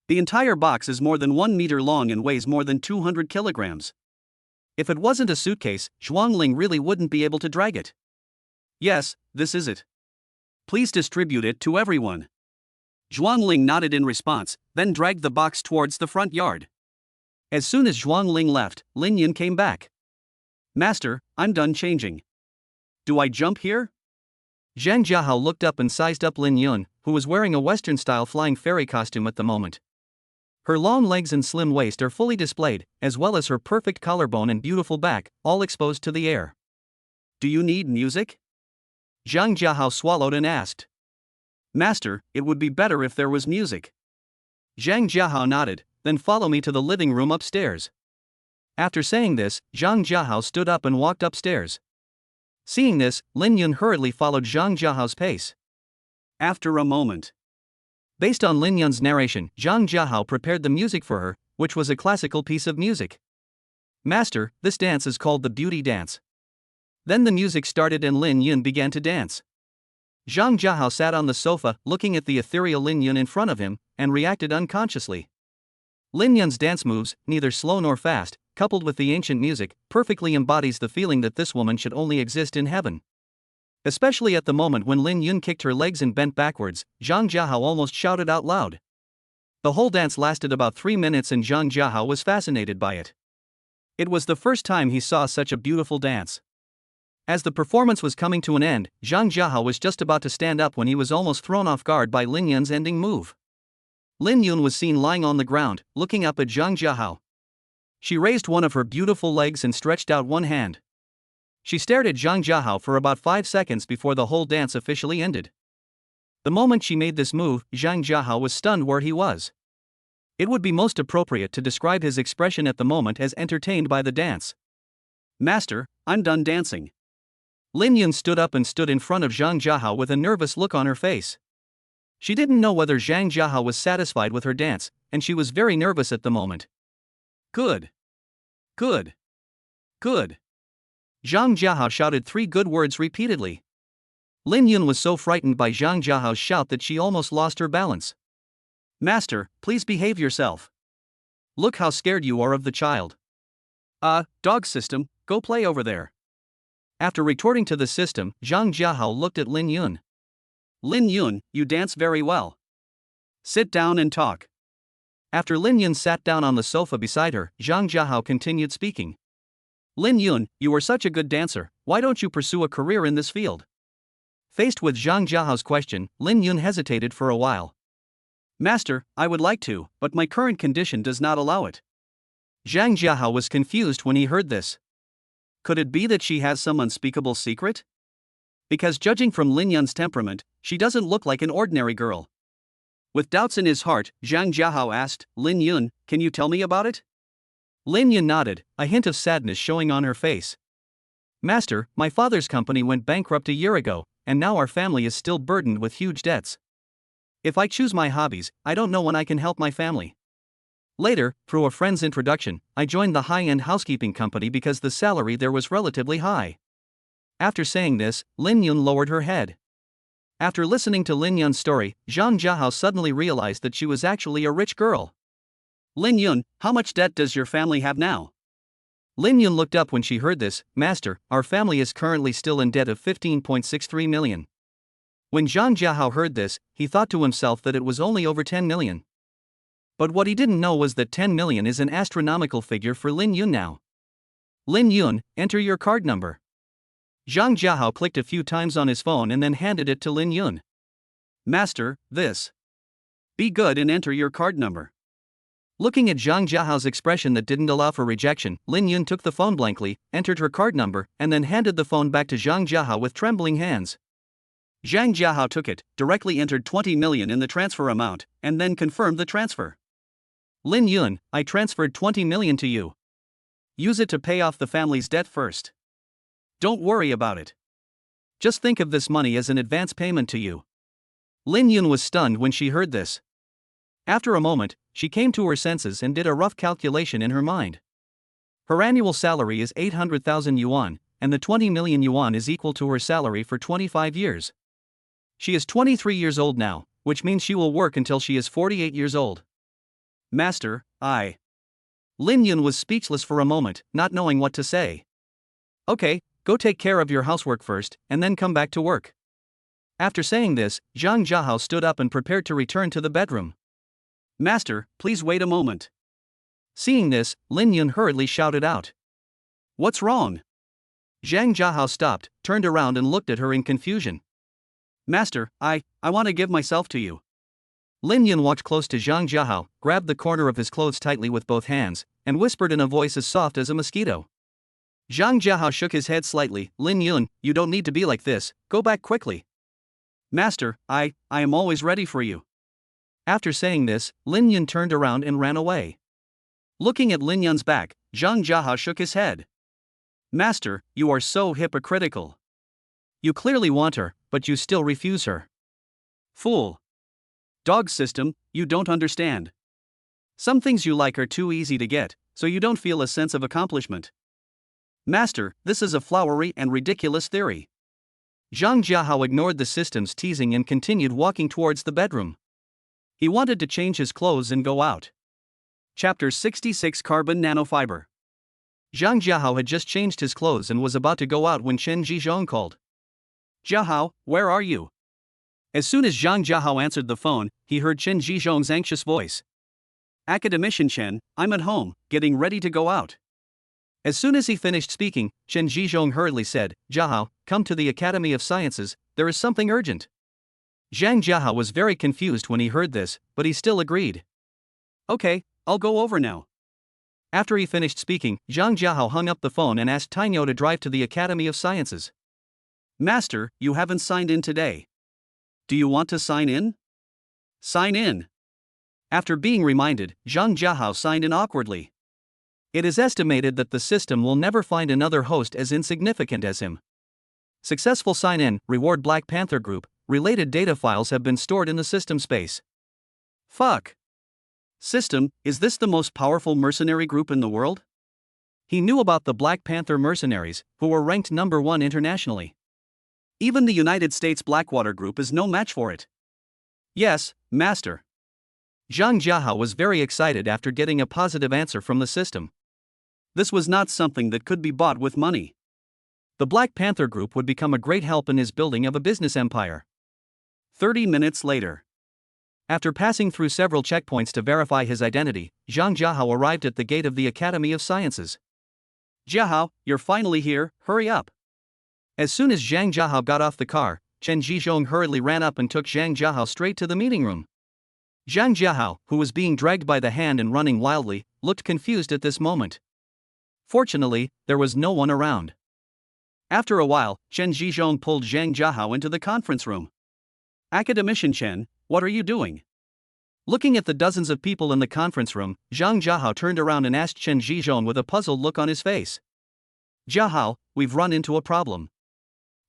The entire box is more than 1 meter long and weighs more than 200 kilograms. If it wasn't a suitcase, Zhuangling really wouldn't be able to drag it. Yes, this is it. Please distribute it to everyone. Zhuangling nodded in response, then dragged the box towards the front yard. As soon as Zhuangling left, Lin Yun came back. Master, I'm done changing. Do I jump here? Zhang Jiahao looked up and sized up Lin Yun, who was wearing a Western-style flying fairy costume at the moment. Her long legs and slim waist are fully displayed, as well as her perfect collarbone and beautiful back, all exposed to the air. Do you need music? Zhang Jiahao swallowed and asked. Master, it would be better if there was music. Zhang Jiahao nodded, then follow me to the living room upstairs. After saying this, Zhang Jiahao stood up and walked upstairs. Seeing this, Lin Yun hurriedly followed Zhang Jiahao's pace. After a moment. Based on Lin Yun's narration, Zhang Jiahao prepared the music for her, which was a classical piece of music. Master, this dance is called the beauty dance. Then the music started and Lin Yun began to dance. Zhang Jiahao sat on the sofa, looking at the ethereal Lin Yun in front of him, and reacted unconsciously. Lin Yun's dance moves, neither slow nor fast, coupled with the ancient music, perfectly embodies the feeling that this woman should only exist in heaven. Especially at the moment when Lin Yun kicked her legs and bent backwards, Zhang Jiahao almost shouted out loud. The whole dance lasted about 3 minutes and Zhang Jiahao was fascinated by it. It was the first time he saw such a beautiful dance. As the performance was coming to an end, Zhang Jiahao was just about to stand up when he was almost thrown off guard by Lin Yun's ending move. Lin Yun was seen lying on the ground, looking up at Zhang Jiahao. She raised one of her beautiful legs and stretched out one hand. She stared at Zhang Jiahao for about 5 seconds before the whole dance officially ended. The moment she made this move, Zhang Jiahao was stunned where he was. It would be most appropriate to describe his expression at the moment as entertained by the dance. Master, I'm done dancing. Lin Yun stood up and stood in front of Zhang Jiahao with a nervous look on her face. She didn't know whether Zhang Jiahao was satisfied with her dance, and she was very nervous at the moment. Good. Good. Good. Zhang Jiahao shouted 3 good words repeatedly. Lin Yun was so frightened by Zhang Jiahao's shout that she almost lost her balance. Master, please behave yourself. Look how scared you are of the child. Dog system, go play over there. After retorting to the system, Zhang Jiahao looked at Lin Yun. Lin Yun, you dance very well. Sit down and talk. After Lin Yun sat down on the sofa beside her, Zhang Jiahao continued speaking. Lin Yun, you are such a good dancer, why don't you pursue a career in this field? Faced with Zhang Jiahao's question, Lin Yun hesitated for a while. Master, I would like to, but my current condition does not allow it. Zhang Jiahao was confused when he heard this. Could it be that she has some unspeakable secret? Because judging from Lin Yun's temperament, she doesn't look like an ordinary girl. With doubts in his heart, Zhang Jiahao asked, Lin Yun, can you tell me about it? Lin Yun nodded, a hint of sadness showing on her face. Master, my father's company went bankrupt a year ago, and now our family is still burdened with huge debts. If I choose my hobbies, I don't know when I can help my family. Later, through a friend's introduction, I joined the high-end housekeeping company because the salary there was relatively high. After saying this, Lin Yun lowered her head. After listening to Lin Yun's story, Zhang Jiahao suddenly realized that she was actually a rich girl. Lin Yun, how much debt does your family have now? Lin Yun looked up when she heard this. Master, our family is currently still in debt of 15.63 million. When Zhang Jiahao heard this, he thought to himself that it was only over 10 million. But what he didn't know was that 10 million is an astronomical figure for Lin Yun now. Lin Yun, enter your card number. Zhang Jiahao clicked a few times on his phone and then handed it to Lin Yun. Master, this. Be good and enter your card number. Looking at Zhang Jiahao's expression that didn't allow for rejection, Lin Yun took the phone blankly, entered her card number, and then handed the phone back to Zhang Jiahao with trembling hands. Zhang Jiahao took it, directly entered 20 million in the transfer amount, and then confirmed the transfer. Lin Yun, I transferred 20 million to you. Use it to pay off the family's debt first. Don't worry about it. Just think of this money as an advance payment to you. Lin Yun was stunned when she heard this. After a moment, she came to her senses and did a rough calculation in her mind. Her annual salary is 800,000 yuan, and the 20 million yuan is equal to her salary for 25 years. She is 23 years old now, which means she will work until she is 48 years old. Master, I. Lin Yun was speechless for a moment, not knowing what to say. Okay, go take care of your housework first, and then come back to work. After saying this, Zhang Jiahao stood up and prepared to return to the bedroom. Master, please wait a moment. Seeing this, Lin Yun hurriedly shouted out. What's wrong? Zhang Jiahao stopped, turned around and looked at her in confusion. Master, I want to give myself to you. Lin Yun walked close to Zhang Jiahao, grabbed the corner of his clothes tightly with both hands, and whispered in a voice as soft as a mosquito. Zhang Jiahao shook his head slightly. Lin Yun, you don't need to be like this, go back quickly. Master, I am always ready for you. After saying this, Lin Yun turned around and ran away. Looking at Lin Yun's back, Zhang Jiahao shook his head. Master, you are so hypocritical. You clearly want her, but you still refuse her. Fool. Dog system, you don't understand. Some things you like are too easy to get, so you don't feel a sense of accomplishment. Master, this is a flowery and ridiculous theory. Zhang Jiahao ignored the system's teasing and continued walking towards the bedroom. He wanted to change his clothes and go out. Chapter 66 Carbon Nanofiber. Zhang Jiahao had just changed his clothes and was about to go out when Chen Zhizhong called. Jiahao, where are you? As soon as Zhang Jiahao answered the phone, he heard Chen Zhizhong's anxious voice. Academician Chen, I'm at home, getting ready to go out. As soon as he finished speaking, Chen Zhizhong hurriedly said, Jiahao, come to the Academy of Sciences, there is something urgent. Zhang Jiahao was very confused when he heard this, but he still agreed. Okay, I'll go over now. After he finished speaking, Zhang Jiahao hung up the phone and asked Tainyo to drive to the Academy of Sciences. Master, you haven't signed in today. Do you want to sign in? Sign in. After being reminded, Zhang Jiahao signed in awkwardly. It is estimated that the system will never find another host as insignificant as him. Successful sign-in, reward Black Panther Group, related data files have been stored in the system space. Fuck. System, is this the most powerful mercenary group in the world? He knew about the Black Panther mercenaries, who were ranked number 1 internationally. Even the United States Blackwater Group is no match for it. Yes, Master. Zhang Jiahao was very excited after getting a positive answer from the system. This was not something that could be bought with money. The Black Panther Group would become a great help in his building of a business empire. 30 minutes later. After passing through several checkpoints to verify his identity, Zhang Jiahao arrived at the gate of the Academy of Sciences. Jiahao, you're finally here, hurry up. As soon as Zhang Jiahao got off the car, Chen Zhizhong hurriedly ran up and took Zhang Jiahao straight to the meeting room. Zhang Jiahao, who was being dragged by the hand and running wildly, looked confused at this moment. Fortunately, there was no one around. After a while, Chen Zhizhong pulled Zhang Jiahao into the conference room. Academician Chen, what are you doing? Looking at the dozens of people in the conference room, Zhang Jiahao turned around and asked Chen Zhizhong with a puzzled look on his face. Jiahao, we've run into a problem.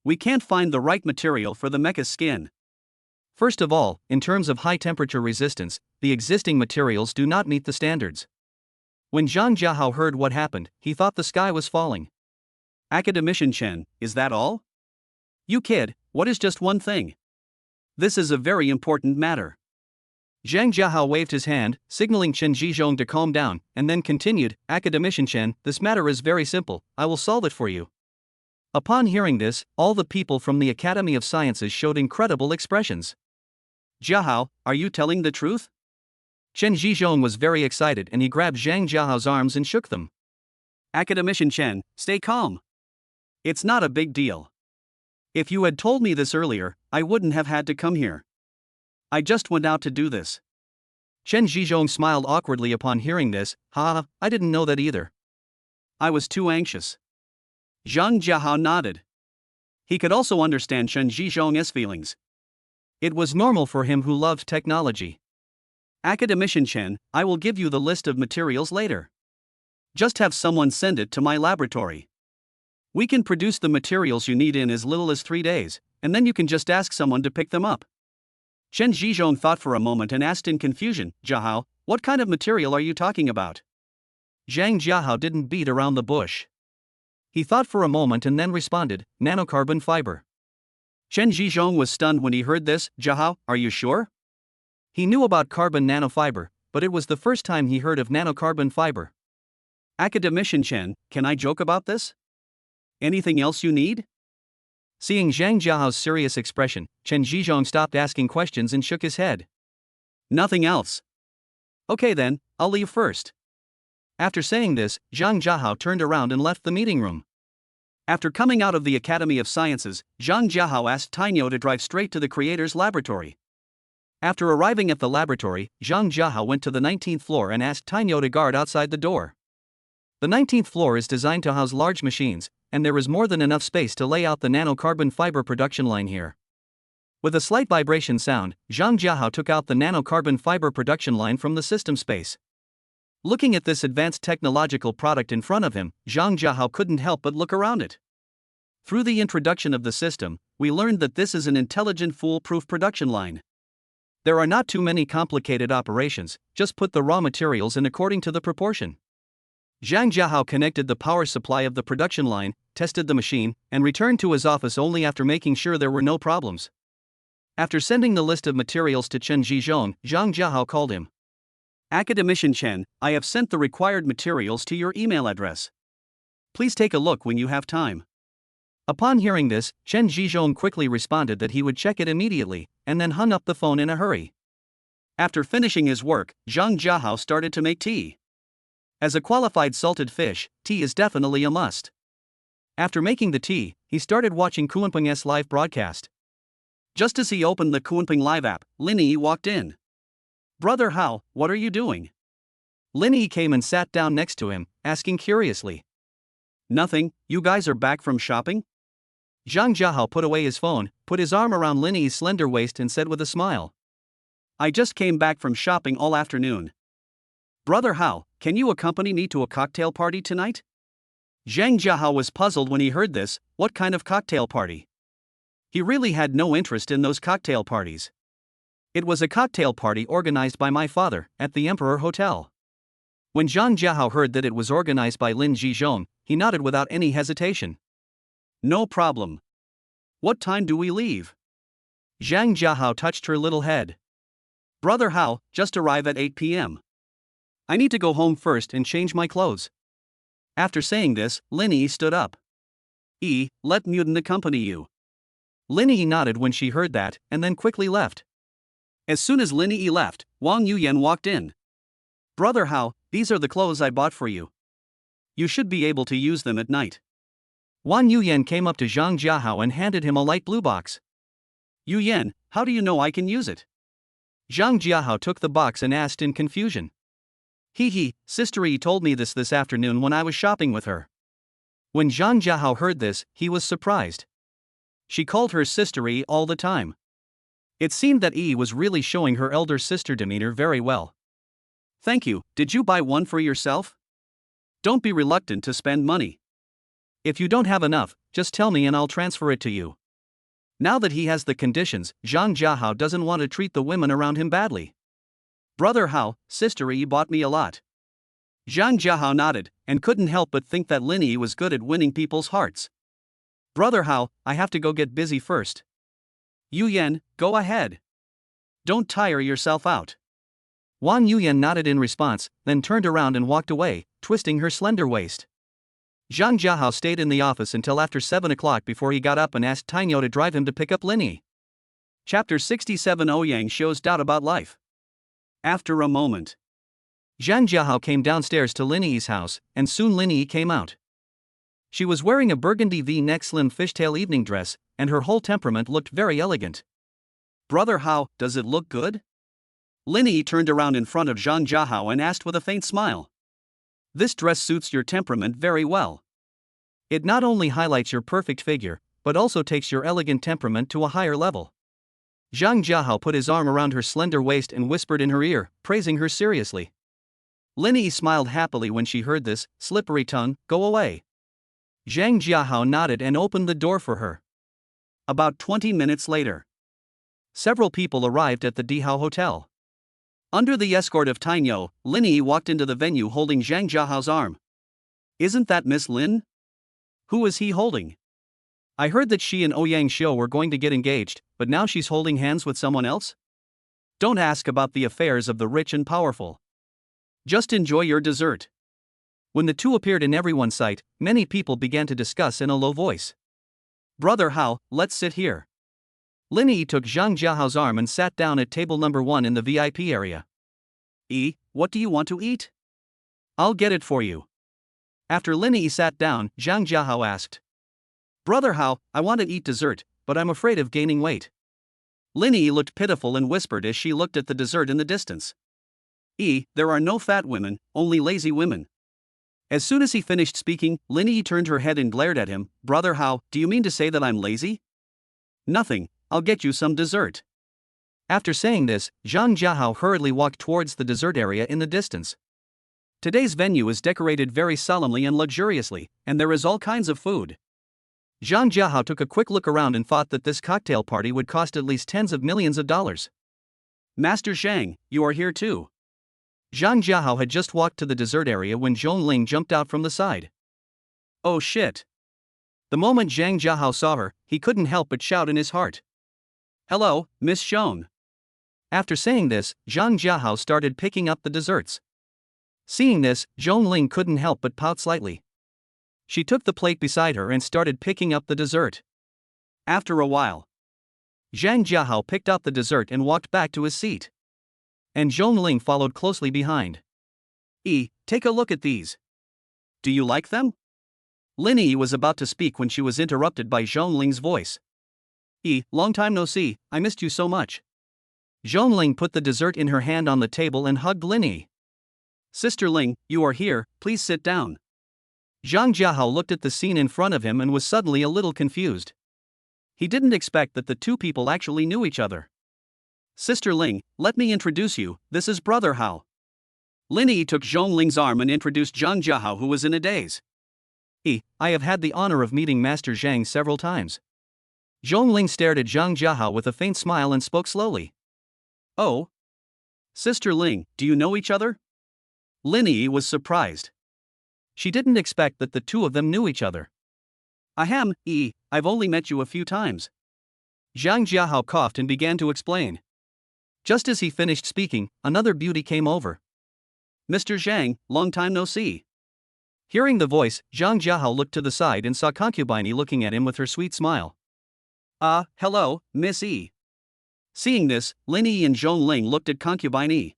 We can't find the right material for the mecha skin. First of all, in terms of high temperature resistance, the existing materials do not meet the standards. When Zhang Jiahao heard what happened, he thought the sky was falling. Academician Chen, is that all? You kid, what is just one thing? This is a very important matter. Zhang Jiahao waved his hand, signaling Chen Zhizhong to calm down, and then continued, Academician Chen, this matter is very simple, I will solve it for you. Upon hearing this, all the people from the Academy of Sciences showed incredible expressions. Jiahao, are you telling the truth? Chen Zhizhong was very excited and he grabbed Zhang Jiahao's arms and shook them. Academician Chen, stay calm. It's not a big deal. If you had told me this earlier, I wouldn't have had to come here. I just went out to do this. Chen Zhizhong smiled awkwardly upon hearing this, I didn't know that either. I was too anxious. Zhang Jiahao nodded. He could also understand Chen Zhizhong's feelings. It was normal for him who loved technology. Academician Chen, I will give you the list of materials later. Just have someone send it to my laboratory. We can produce the materials you need in as little as 3 days, and then you can just ask someone to pick them up. Chen Zhizhong thought for a moment and asked in confusion, Jiahao, what kind of material are you talking about? Zhang Jiahao didn't beat around the bush. He thought for a moment and then responded, nanocarbon fiber. Chen Zhizhong was stunned when he heard this. Jiahao, are you sure? He knew about carbon nanofiber, but it was the first time he heard of nanocarbon fiber. Academician Chen, can I joke about this? Anything else you need? Seeing Zhang Jiahao's serious expression, Chen Zhizhong stopped asking questions and shook his head. Nothing else. Okay then, I'll leave first. After saying this, Zhang Jiahao turned around and left the meeting room. After coming out of the Academy of Sciences, Zhang Jiahao asked Tainyo to drive straight to the creator's laboratory. After arriving at the laboratory, Zhang Jiahao went to the 19th floor and asked Tainyo to guard outside the door. The 19th floor is designed to house large machines, and there is more than enough space to lay out the nanocarbon fiber production line here. With a slight vibration sound, Zhang Jiahao took out the nanocarbon fiber production line from the system space. Looking at this advanced technological product in front of him, Zhang Jiahao couldn't help but look around it. Through the introduction of the system, we learned that this is an intelligent foolproof production line. There are not too many complicated operations, just put the raw materials in according to the proportion. Zhang Jiahao connected the power supply of the production line, tested the machine, and returned to his office only after making sure there were no problems. After sending the list of materials to Chen Zhizhong, Zhang Jiahao called him. Academician Chen, I have sent the required materials to your email address. Please take a look when you have time. Upon hearing this, Chen Zhizhong quickly responded that he would check it immediately, and then hung up the phone in a hurry. After finishing his work, Zhang Jiahao started to make tea. As a qualified salted fish, tea is definitely a must. After making the tea, he started watching Kunpeng's live broadcast. Just as he opened the Kunpeng live app, Linnie walked in. Brother Hao, what are you doing? Linnie came and sat down next to him, asking curiously. Nothing, you guys are back from shopping? Zhang Jiahao put away his phone, put his arm around Linnie's slender waist and said with a smile. I just came back from shopping all afternoon. Brother Hao, can you accompany me to a cocktail party tonight? Zhang Jiahao was puzzled when he heard this. What kind of cocktail party? He really had no interest in those cocktail parties. It was a cocktail party organized by my father, at the Emperor Hotel. When Zhang Jiahao heard that it was organized by Lin Zhizhong, he nodded without any hesitation. No problem. What time do we leave? Zhang Jiahao touched her little head. Brother Hao, just arrive at 8 p.m. I need to go home first and change my clothes. After saying this, Linnie stood up. Let Mutant accompany you. Linnie nodded when she heard that, and then quickly left. As soon as Linnie left, Wang Yuyan walked in. Brother Hao, these are the clothes I bought for you. You should be able to use them at night. Wang Yuyan came up to Zhang Jiahao and handed him a light blue box. Yuyan, how do you know I can use it? Zhang Jiahao took the box and asked in confusion. Sister Yi told me this afternoon when I was shopping with her. When Zhang Jiahao heard this, he was surprised. She called her Sister Yi all the time. It seemed that Yi was really showing her elder sister demeanor very well. Thank you, did you buy one for yourself? Don't be reluctant to spend money. If you don't have enough, just tell me and I'll transfer it to you. Now that he has the conditions, Zhang Jiahao doesn't want to treat the women around him badly. Brother Hao, Sister Yi bought me a lot. Zhang Jiahao nodded, and couldn't help but think that Linnie was good at winning people's hearts. Brother Hao, I have to go get busy first. Yu Yan, go ahead. Don't tire yourself out. Wang Yuyan nodded in response, then turned around and walked away, twisting her slender waist. Zhang Jiahao stayed in the office until after 7 o'clock before he got up and asked Tainyo to drive him to pick up Linnie. Chapter 67 Ouyang shows doubt about life. After a moment, Zhang Jiahao came downstairs to Linnie's house, and soon Linnie came out. She was wearing a burgundy V-neck slim fishtail evening dress, and her whole temperament looked very elegant. Brother Hao, does it look good? Linnie turned around in front of Zhang Jiahao and asked with a faint smile. This dress suits your temperament very well. It not only highlights your perfect figure, but also takes your elegant temperament to a higher level. Zhang Jiahao put his arm around her slender waist and whispered in her ear, praising her seriously. Linnie smiled happily when she heard this. Slippery tongue, go away. Zhang Jiahao nodded and opened the door for her. About 20 minutes later, several people arrived at the Dihao Hotel. Under the escort of Tainyo, Linnie walked into the venue holding Zhang Jiahao's arm. Isn't that Miss Lin? Who is he holding? I heard that she and Ouyang Xiu were going to get engaged, but now she's holding hands with someone else? Don't ask about the affairs of the rich and powerful. Just enjoy your dessert. When the two appeared in everyone's sight, many people began to discuss in a low voice. Brother Hao, let's sit here. Linnie took Zhang Jiahao's arm and sat down at table number 1 in the VIP area. What do you want to eat? I'll get it for you. After Linnie sat down, Zhang Jiahao asked. Brother Hao, I want to eat dessert, but I'm afraid of gaining weight. Linnie looked pitiful and whispered as she looked at the dessert in the distance. There are no fat women, only lazy women. As soon as he finished speaking, Linnie turned her head and glared at him. Brother Hao, do you mean to say that I'm lazy? Nothing, I'll get you some dessert. After saying this, Zhang Jiahao hurriedly walked towards the dessert area in the distance. Today's venue is decorated very solemnly and luxuriously, and there is all kinds of food. Zhang Jiahao took a quick look around and thought that this cocktail party would cost at least tens of millions of dollars. Master Zhang, you are here too. Zhang Jiahao had just walked to the dessert area when Zhongling jumped out from the side. Oh shit. The moment Zhang Jiahao saw her, he couldn't help but shout in his heart. Hello, Miss Zhong. After saying this, Zhang Jiahao started picking up the desserts. Seeing this, Zhongling couldn't help but pout slightly. She took the plate beside her and started picking up the dessert. After a while, Zhang Jiahao picked up the dessert and walked back to his seat. And Zhongling followed closely behind. Take a look at these. Do you like them? Linnie was about to speak when she was interrupted by Zhongling's voice. Long time no see, I missed you so much. Zhongling put the dessert in her hand on the table and hugged Linnie. Sister Ling, you are here, please sit down. Zhang Jiahao looked at the scene in front of him and was suddenly a little confused. He didn't expect that the two people actually knew each other. Sister Ling, let me introduce you, this is Brother Hao. Linnie took Zhongling's arm and introduced Zhang Jiahao, who was in a daze. I have had the honor of meeting Master Zhang several times. Zhongling stared at Zhang Jiahao with a faint smile and spoke slowly. Oh? Sister Ling, do you know each other? Linnie was surprised. She didn't expect that the two of them knew each other. I've only met you a few times. Zhang Jiahao coughed and began to explain. Just as he finished speaking, another beauty came over. Mr. Zhang, long time no see. Hearing the voice, Zhang Jiahao looked to the side and saw Concubine looking at him with her sweet smile. Hello, Miss E. Seeing this, Linnie and Zhongling looked at Concubine E.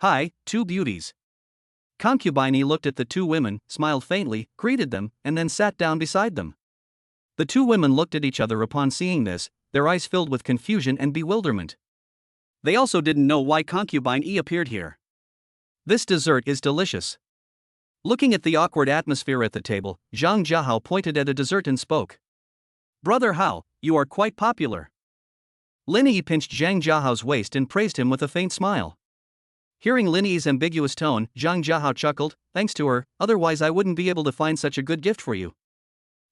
Hi, two beauties. Concubine looked at the two women, smiled faintly, greeted them, and then sat down beside them. The two women looked at each other upon seeing this, their eyes filled with confusion and bewilderment. They also didn't know why Concubine E appeared here. This dessert is delicious. Looking at the awkward atmosphere at the table, Zhang Jiahao pointed at a dessert and spoke. Brother Hao, you are quite popular. Linnie pinched Zhang Jiahao's waist and praised him with a faint smile. Hearing Linnie's ambiguous tone, Zhang Jiahao chuckled, thanks to her, otherwise I wouldn't be able to find such a good gift for you.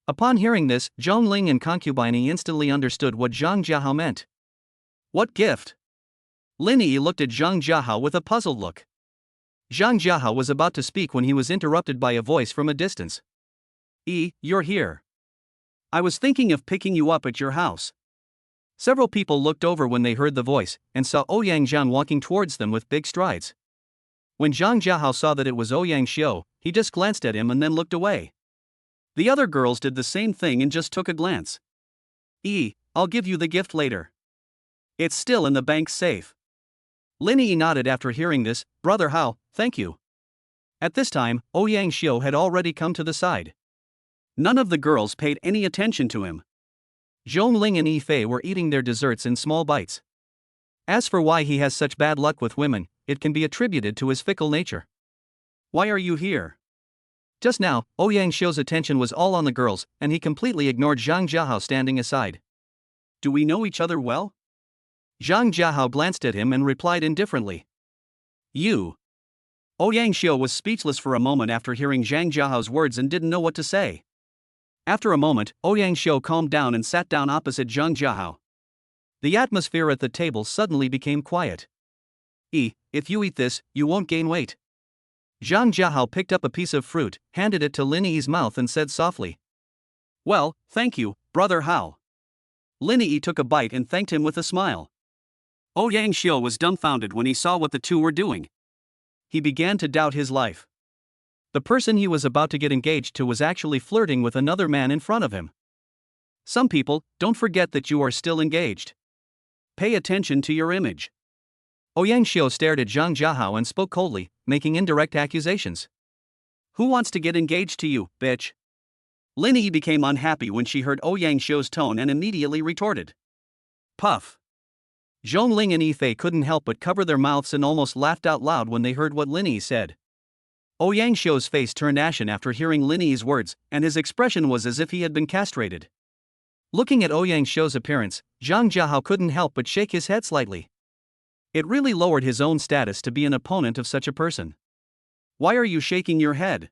Upon hearing this, Zhong Ling and concubine instantly understood what Zhang Jiahao meant. What gift? Linnie looked at Zhang Jiahao with a puzzled look. Zhang Jiahao was about to speak when he was interrupted by a voice from a distance. You're here. I was thinking of picking you up at your house. Several people looked over when they heard the voice, and saw Ouyang Zhan walking towards them with big strides. When Zhang Jiahao saw that it was Ouyang Xiu, he just glanced at him and then looked away. The other girls did the same thing and just took a glance. I'll give you the gift later. It's still in the bank's safe. Linnie nodded after hearing this. Brother Hao, thank you. At this time, Ouyang Xiu had already come to the side. None of the girls paid any attention to him. Zhong Ling and Yi Fei were eating their desserts in small bites. As for why he has such bad luck with women, it can be attributed to his fickle nature. Why are you here? Just now, Ouyang Xiu's attention was all on the girls, and he completely ignored Zhang Jiahao standing aside. Do we know each other well? Zhang Jiahao glanced at him and replied indifferently. You. Ouyang Xiu was speechless for a moment after hearing Zhang Jiahao's words and didn't know what to say. After a moment, Ouyang Xiu calmed down and sat down opposite Zhang Jiahao. The atmosphere at the table suddenly became quiet. If you eat this, you won't gain weight. Zhang Jiahao picked up a piece of fruit, handed it to Linnie's mouth and said softly. Well, thank you, Brother Hao. Linnie took a bite and thanked him with a smile. Ouyang Xiu was dumbfounded when he saw what the two were doing. He began to doubt his life. The person he was about to get engaged to was actually flirting with another man in front of him. Some people don't forget that you are still engaged. Pay attention to your image. Ouyang Xiu stared at Zhang Jiahao and spoke coldly, making indirect accusations. Who wants to get engaged to you, bitch? Linnie became unhappy when she heard Ouyang Xiu's tone and immediately retorted. Puff. Zhong Ling and Yi Fei couldn't help but cover their mouths and almost laughed out loud when they heard what Linnie said. Ouyang Xiu's face turned ashen after hearing Linnie's words, and his expression was as if he had been castrated. Looking at Ouyang Xiu's appearance, Zhang Jiahao couldn't help but shake his head slightly. It really lowered his own status to be an opponent of such a person. Why are you shaking your head?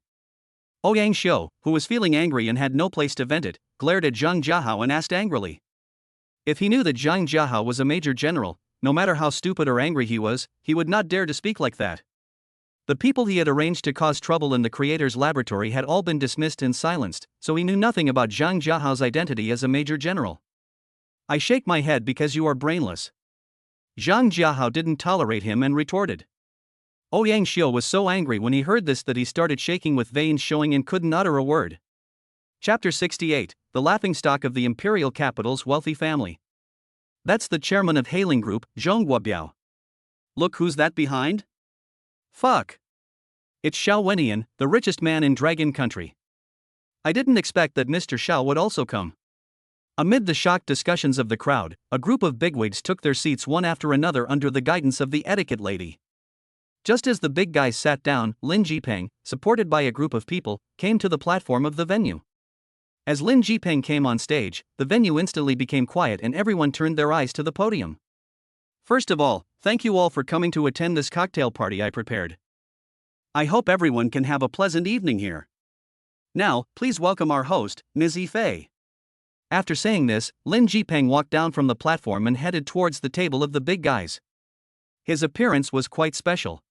Ouyang Xiu, who was feeling angry and had no place to vent it, glared at Zhang Jiahao and asked angrily. If he knew that Zhang Jiahao was a major general, no matter how stupid or angry he was, he would not dare to speak like that. The people he had arranged to cause trouble in the creator's laboratory had all been dismissed and silenced, so he knew nothing about Zhang Jiahao's identity as a major general. I shake my head because you are brainless. Zhang Jiahao didn't tolerate him and retorted. Ouyang Xiu was so angry when he heard this that he started shaking with veins showing and couldn't utter a word. Chapter 68, The Laughingstock of the Imperial Capital's Wealthy Family. That's the chairman of Hailing Group, Zhong Guobiao. Look who's that behind? Fuck. It's Xiao Wenian, the richest man in Dragon Country. I didn't expect that Mr. Xiao would also come. Amid the shocked discussions of the crowd, a group of bigwigs took their seats one after another under the guidance of the etiquette lady. Just as the big guys sat down, Lin Jipeng, supported by a group of people, came to the platform of the venue. As Lin Jipeng came on stage, the venue instantly became quiet and everyone turned their eyes to the podium. First of all, thank you all for coming to attend this cocktail party I prepared. I hope everyone can have a pleasant evening here. Now, please welcome our host, Ms. Yi Fei. After saying this, Lin Jipeng walked down from the platform and headed towards the table of the big guys. His appearance was quite special.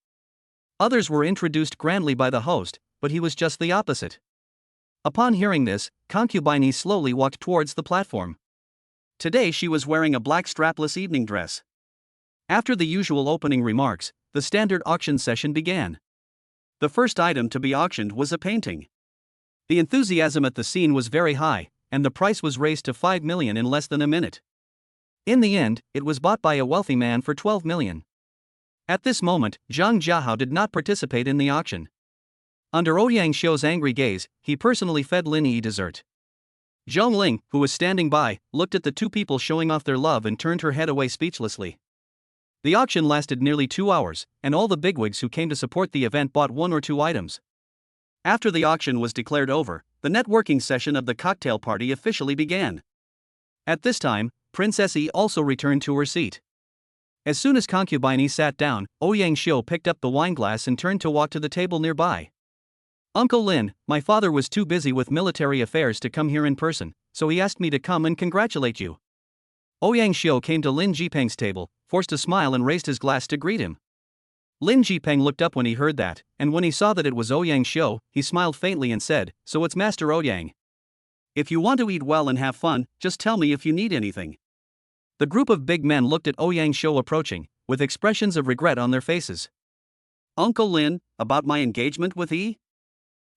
Others were introduced grandly by the host, but he was just the opposite. Upon hearing this, concubine slowly walked towards the platform. Today she was wearing a black strapless evening dress. After the usual opening remarks, the standard auction session began. The first item to be auctioned was a painting. The enthusiasm at the scene was very high, and the price was raised to 5 million in less than a minute. In the end, it was bought by a wealthy man for 12 million. At this moment, Zhang Jiahao did not participate in the auction. Under Ouyang Xiu's angry gaze, he personally fed Linnie dessert. Zhong Ling, who was standing by, looked at the two people showing off their love and turned her head away speechlessly. The auction lasted nearly 2 hours, and all the bigwigs who came to support the event bought 1 or 2 items. After the auction was declared over, the networking session of the cocktail party officially began. At this time, Princess Yi also returned to her seat. As soon as concubine sat down, Ouyang Xiu picked up the wineglass and turned to walk to the table nearby. Uncle Lin, my father was too busy with military affairs to come here in person, so he asked me to come and congratulate you. Ouyang Xiu came to Lin Jipeng's table, forced a smile and raised his glass to greet him. Lin Jipeng looked up when he heard that, and when he saw that it was Ouyang Xiu, he smiled faintly and said, "So it's Master Ouyang. If you want to eat well and have fun, just tell me if you need anything." The group of big men looked at Ouyang Xiu approaching, with expressions of regret on their faces. Uncle Lin, about my engagement with E?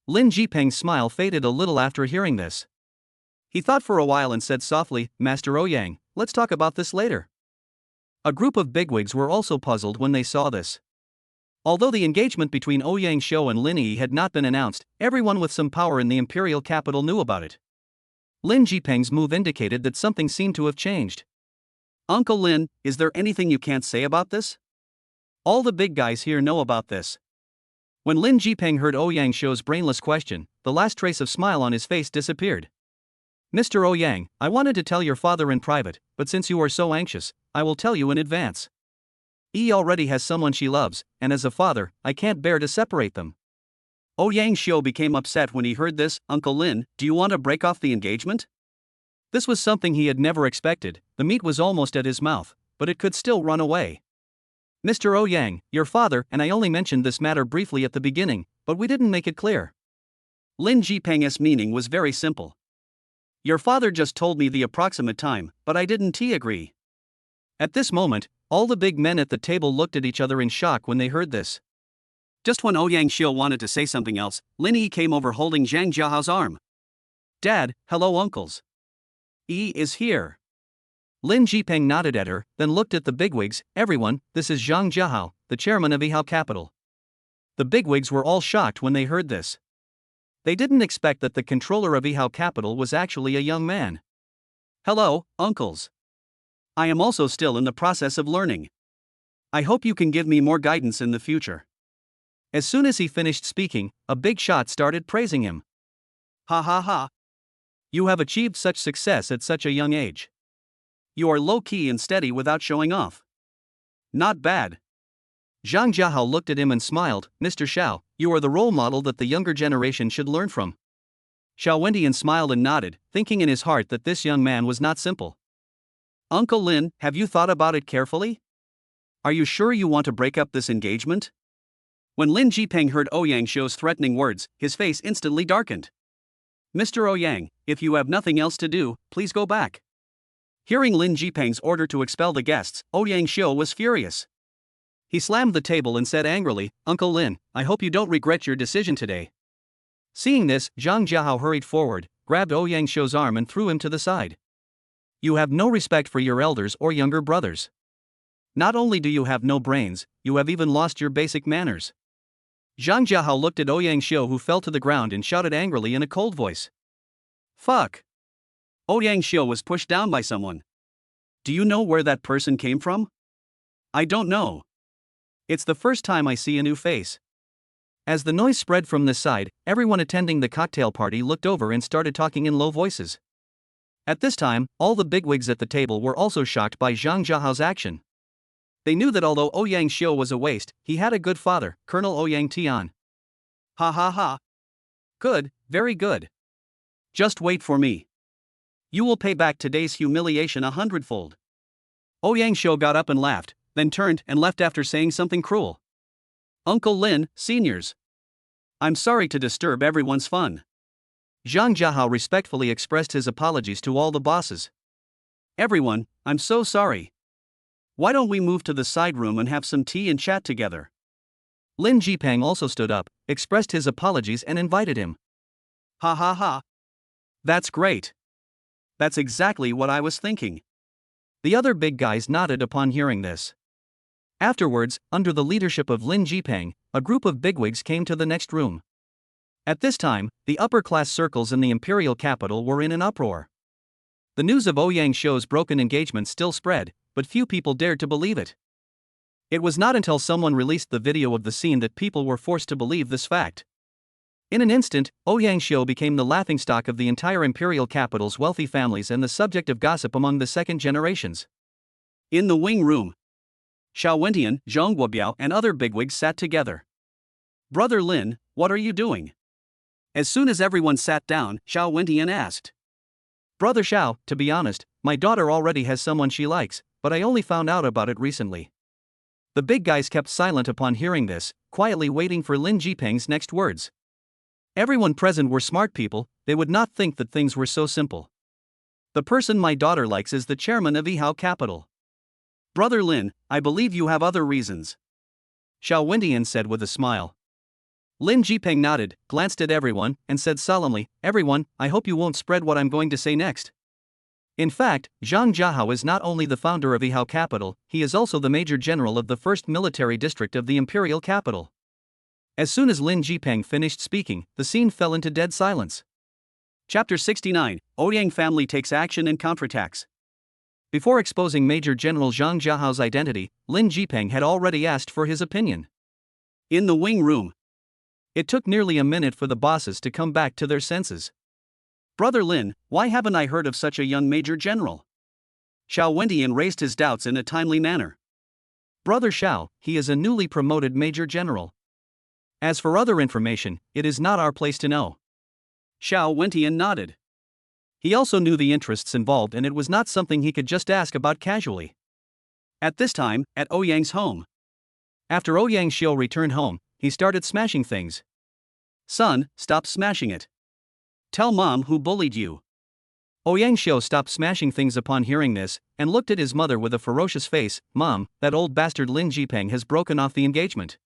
Lin Jipeng's smile faded a little after hearing this. He thought for a while and said softly, "Master Ouyang, let's talk about this later." A group of bigwigs were also puzzled when they saw this. Although the engagement between Ouyang Xiu and Linnie had not been announced, everyone with some power in the imperial capital knew about it. Lin Jipeng's move indicated that something seemed to have changed. Uncle Lin, is there anything you can't say about this? All the big guys here know about this. When Lin Jipeng heard Ouyang Xiu's brainless question, the last trace of smile on his face disappeared. "Mr. Ouyang, I wanted to tell your father in private, but since you are so anxious, I will tell you in advance. E already has someone she loves, and as a father, I can't bear to separate them." Ouyang Xiu became upset when he heard this. "Uncle Lin, do you want to break off the engagement?" This was something he had never expected. The meat was almost at his mouth, but it could still run away. "Mr. Ouyang, your father and I only mentioned this matter briefly at the beginning, but we didn't make it clear." Lin Jipeng's meaning was very simple. "Your father just told me the approximate time, but I didn't agree." At this moment, all the big men at the table looked at each other in shock when they heard this. Just when Ouyang Xiu wanted to say something else, Linnie came over holding Zhang Jiahao's arm. "Dad, hello uncles. E is here." Lin Jipeng nodded at her, then looked at the bigwigs. "Everyone, this is Zhang Jiahao, the chairman of Yihao Capital." The bigwigs were all shocked when they heard this. They didn't expect that the controller of Yihao Capital was actually a young man. "Hello, uncles. I am also still in the process of learning. I hope you can give me more guidance in the future." As soon as he finished speaking, a big shot started praising him. "Ha ha ha. You have achieved such success at such a young age. You are low-key and steady without showing off. Not bad." Zhang Jiahao looked at him and smiled. "Mr. Xiao, you are the role model that the younger generation should learn from." Xiao Wendian smiled and nodded, thinking in his heart that this young man was not simple. "Uncle Lin, have you thought about it carefully? Are you sure you want to break up this engagement?" When Lin Jipeng heard Ouyang Xiu's threatening words, his face instantly darkened. "Mr. Ouyang, if you have nothing else to do, please go back." Hearing Lin Jipeng's order to expel the guests, Ouyang Xiu was furious. He slammed the table and said angrily, "Uncle Lin, I hope you don't regret your decision today." Seeing this, Zhang Jiahao hurried forward, grabbed Ouyang Xiu's arm and threw him to the side. "You have no respect for your elders or younger brothers. Not only do you have no brains, you have even lost your basic manners." Zhang Jiahao looked at Ouyang Xiu, who fell to the ground and shouted angrily in a cold voice. "Fuck! Ouyang Xiu was pushed down by someone. Do you know where that person came from?" "I don't know. It's the first time I see a new face." As the noise spread from this side, everyone attending the cocktail party looked over and started talking in low voices. At this time, all the bigwigs at the table were also shocked by Zhang Jiahao's action. They knew that although Ouyang Xiu was a waste, he had a good father, Colonel Ouyang Tian. "Ha ha ha. Good, very good. Just wait for me. You will pay back today's humiliation 100-fold." Ouyang Xiu got up and laughed, then turned and left after saying something cruel. "Uncle Lin, seniors. I'm sorry to disturb everyone's fun." Zhang Jiahao respectfully expressed his apologies to all the bosses. "Everyone, I'm so sorry. Why don't we move to the side room and have some tea and chat together?" Lin Jipeng also stood up, expressed his apologies and invited him. "Ha ha ha. That's great. That's exactly what I was thinking." The other big guys nodded upon hearing this. Afterwards, under the leadership of Lin Jipeng, a group of bigwigs came to the next room. At this time, the upper-class circles in the imperial capital were in an uproar. The news of Ouyang Xiu's broken engagement still spread, but few people dared to believe it. It was not until someone released the video of the scene that people were forced to believe this fact. In an instant, Ouyang Xiu became the laughingstock of the entire imperial capital's wealthy families and the subject of gossip among the second generations. In the wing room, Xiao Wendian, Zhang Guobiao, and other bigwigs sat together. "Brother Lin, what are you doing?" As soon as everyone sat down, Xiao Wentian asked. Brother Xiao, to be honest, my daughter already has someone she likes, but I only found out about it recently. The big guys kept silent upon hearing this, quietly waiting for Lin Jipeng's next words. Everyone present were smart people, they would not think that things were so simple. The person my daughter likes is the chairman of Yihao Capital. Brother Lin, I believe you have other reasons, Xiao Wentian said with a smile. Lin Jipeng nodded, glanced at everyone, and said solemnly, "Everyone, I hope you won't spread what I'm going to say next." In fact, Zhang Jiahao is not only the founder of Yihao Capital, he is also the Major General of the 1st Military District of the Imperial Capital. As soon as Lin Jipeng finished speaking, the scene fell into dead silence. Chapter 69, Ouyang family takes action and counterattacks. Before exposing Major General Zhang Jiahao's identity, Lin Jipeng had already asked for his opinion. In the wing room, it took nearly a minute for the bosses to come back to their senses. Brother Lin, why haven't I heard of such a young Major General? Xiao Wentian raised his doubts in a timely manner. Brother Xiao, he is a newly promoted Major General. As for other information, it is not our place to know. Xiao Wentian nodded. He also knew the interests involved and it was not something he could just ask about casually. At this time, at Ouyang's home. After Ouyang Xiu returned home, he started smashing things. Son, stop smashing it. Tell mom who bullied you. Ouyang Xiu stopped smashing things upon hearing this, and looked at his mother with a ferocious face. "Mom, that old bastard Lin Jipeng has broken off the engagement."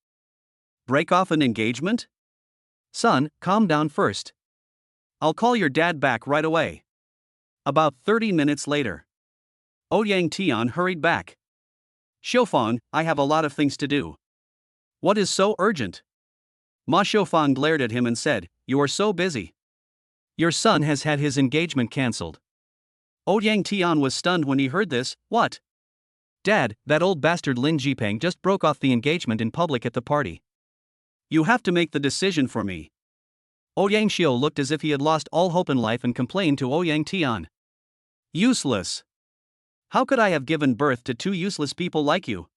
Break off an engagement? Son, calm down first. I'll call your dad back right away. About 30 minutes later, Ouyang Tian hurried back. Xiufang, I have a lot of things to do. What is so urgent? Ma Xiufang glared at him and said, You are so busy. Your son has had his engagement cancelled. Ouyang Tian was stunned when he heard this. What? Dad, that old bastard Lin Jipeng just broke off the engagement in public at the party. You have to make the decision for me. Ouyang Xiu looked as if he had lost all hope in life and complained to Ouyang Tian. Useless. How could I have given birth to two useless people like you?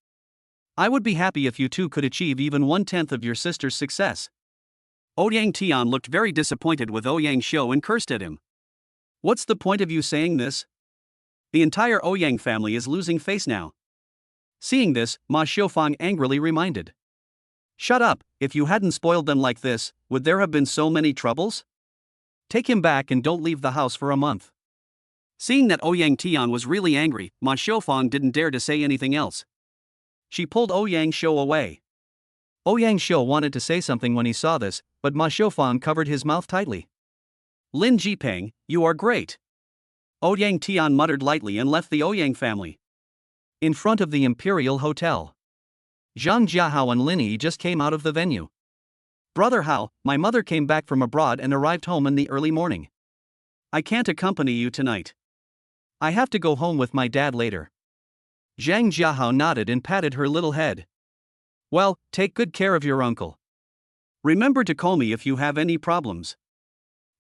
I would be happy if you two could achieve even 1/10 of your sister's success. Ouyang Tian looked very disappointed with Ouyang Xiu and cursed at him. What's the point of you saying this? The entire Ouyang family is losing face now. Seeing this, Ma Xiufang angrily reminded. Shut up, if you hadn't spoiled them like this, would there have been so many troubles? Take him back and don't leave the house for a month. Seeing that Ouyang Tian was really angry, Ma Xiufang didn't dare to say anything else. She pulled Ouyang Xiu away. Ouyang Xiu wanted to say something when he saw this, but Ma Xiufang covered his mouth tightly. Lin Jipeng, you are great. Ouyang Tian muttered lightly and left the Ouyang family. In front of the Imperial Hotel, Zhang Jiahao and Linnie just came out of the venue. Brother Hao, my mother came back from abroad and arrived home in the early morning. I can't accompany you tonight. I have to go home with my dad later. Zhang Jiahao nodded and patted her little head. Well, take good care of your uncle. Remember to call me if you have any problems.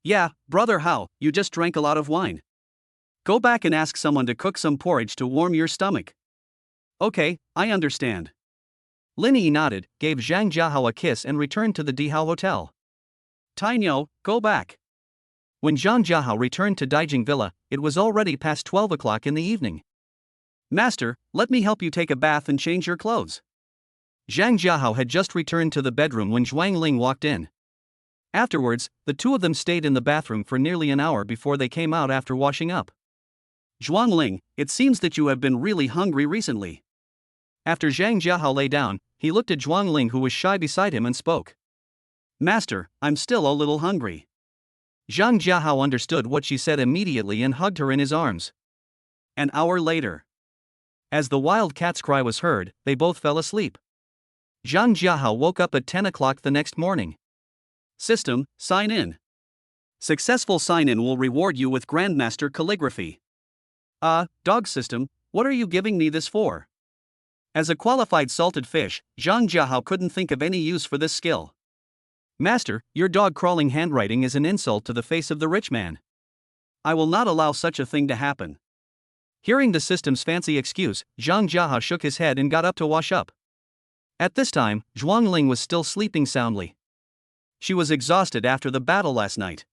Yeah, Brother Hao, you just drank a lot of wine. Go back and ask someone to cook some porridge to warm your stomach. Okay, I understand. Linnie nodded, gave Zhang Jiahao a kiss and returned to the Dihao Hotel. Tainyo, go back. When Zhang Jiahao returned to Daijing Villa, it was already past 12 o'clock in the evening. Master, let me help you take a bath and change your clothes. Zhang Jiahao had just returned to the bedroom when Zhuang Ling walked in. Afterwards, the two of them stayed in the bathroom for nearly an hour before they came out after washing up. Zhuang Ling, it seems that you have been really hungry recently. After Zhang Jiahao lay down, he looked at Zhuang Ling who was shy beside him and spoke. Master, I'm still a little hungry. Zhang Jiahao understood what she said immediately and hugged her in his arms. An hour later, as the wild cat's cry was heard, they both fell asleep. Zhang Jiahao woke up at 10 o'clock the next morning. System, sign in. Successful sign-in will reward you with Grandmaster Calligraphy. Dog system, what are you giving me this for? As a qualified salted fish, Zhang Jiahao couldn't think of any use for this skill. Master, your dog-crawling handwriting is an insult to the face of the rich man. I will not allow such a thing to happen. Hearing the system's fancy excuse, Zhang Jiahao shook his head and got up to wash up. At this time, Zhuang Ling was still sleeping soundly. She was exhausted after the battle last night.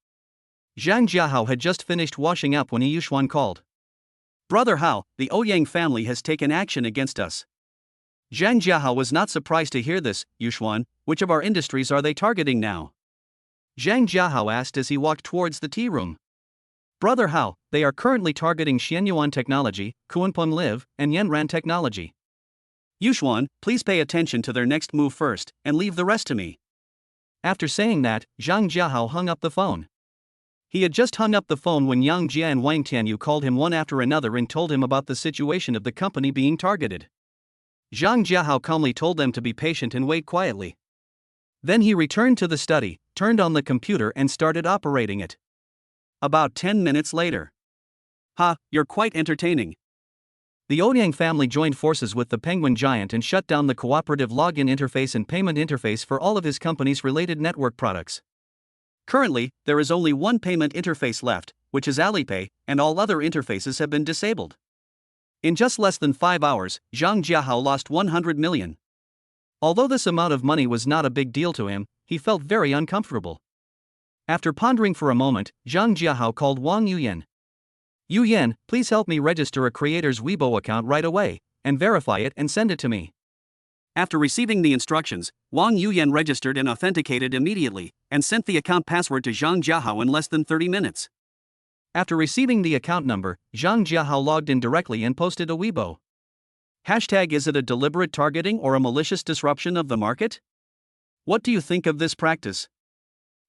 Zhang Jiahao had just finished washing up when He Yuxuan called. Brother Hao, the Ouyang family has taken action against us. Zhang Jiahao was not surprised to hear this. Yuxuan, which of our industries are they targeting now? Zhang Jiahao asked as he walked towards the tea room. Brother Hao, they are currently targeting Xianyuan Technology, Kunpeng Live, and Yanran Technology. Yuxuan, please pay attention to their next move first, and leave the rest to me. After saying that, Zhang Jiahao hung up the phone. He had just hung up the phone when Yang Jia and Wang Tianyu called him one after another and told him about the situation of the company being targeted. Zhang Jiahao calmly told them to be patient and wait quietly. Then he returned to the study, turned on the computer and started operating it. About 10 minutes later. Ha, you're quite entertaining. The Ouyang family joined forces with the Penguin Giant and shut down the cooperative login interface and payment interface for all of his company's related network products. Currently, there is only one payment interface left, which is Alipay, and all other interfaces have been disabled. In just less than 5 hours, Zhang Jiahao lost 100 million. Although this amount of money was not a big deal to him, he felt very uncomfortable. After pondering for a moment, Zhang Jiahao called Wang Yuyan. Yuyan, please help me register a creator's Weibo account right away, and verify it and send it to me. After receiving the instructions, Wang Yuyan registered and authenticated immediately, and sent the account password to Zhang Jiahao in less than 30 minutes. After receiving the account number, Zhang Jiahao logged in directly and posted a Weibo. Hashtag, is it a deliberate targeting or a malicious disruption of the market? What do you think of this practice?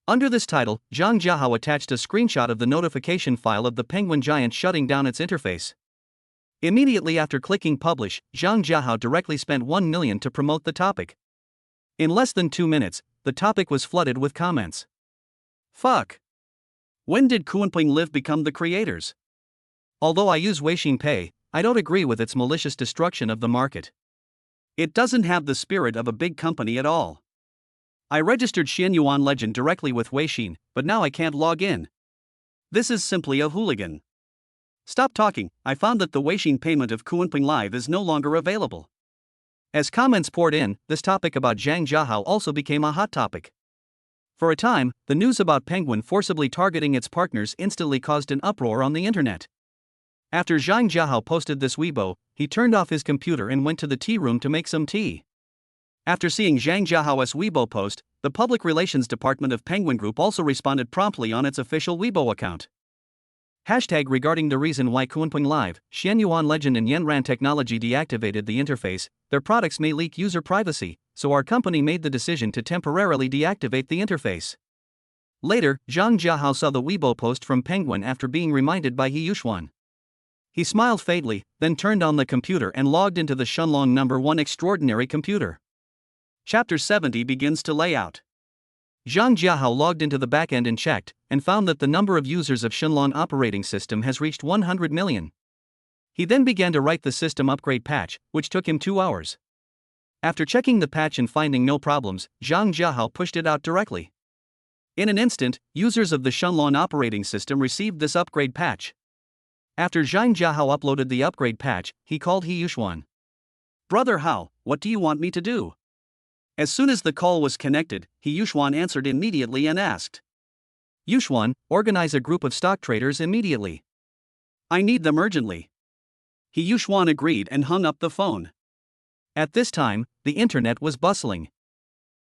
Under this title, Zhang Jiahao attached a screenshot of the notification file of the Penguin Giant shutting down its interface. Immediately after clicking publish, Zhang Jiahao directly spent 1 million to promote the topic. In less than 2 minutes, the topic was flooded with comments. Fuck. When did Kunpeng Live become the creators? Although I use Weixin Pay, I don't agree with its malicious destruction of the market. It doesn't have the spirit of a big company at all. I registered Xianyuan Legend directly with Weixin, but now I can't log in. This is simply a hooligan. Stop talking, I found that the Weixin payment of Kunpeng Live is no longer available. As comments poured in, this topic about Zhang Jiahao also became a hot topic. For a time, the news about Penguin forcibly targeting its partners instantly caused an uproar on the internet. After Zhang Jiahao posted this Weibo, he turned off his computer and went to the tea room to make some tea. After seeing Zhang Jiahao's Weibo post, the Public Relations Department of Penguin Group also responded promptly on its official Weibo account. Hashtag, regarding the reason why Kunpeng Live, Xianyuan Legend and Yanran Technology deactivated the interface, their products may leak user privacy, so our company made the decision to temporarily deactivate the interface. Later, Zhang Jiahao saw the Weibo post from Penguin after being reminded by He Yuxuan. He smiled faintly, then turned on the computer and logged into the Shenlong No. 1 extraordinary computer. Chapter 70 begins to lay out. Zhang Jiahao logged into the backend and checked, and found that the number of users of Shenlong operating system has reached 100 million. He then began to write the system upgrade patch, which took him 2 hours. After checking the patch and finding no problems, Zhang Jiahao pushed it out directly. In an instant, users of the Shenlong operating system received this upgrade patch. After Zhang Jiahao uploaded the upgrade patch, he called He Yuxuan. Brother Hao, what do you want me to do? As soon as the call was connected, He Yuxuan answered immediately and asked. Yuxuan, organize a group of stock traders immediately. I need them urgently. He Yuxuan agreed and hung up the phone. At this time, the internet was bustling.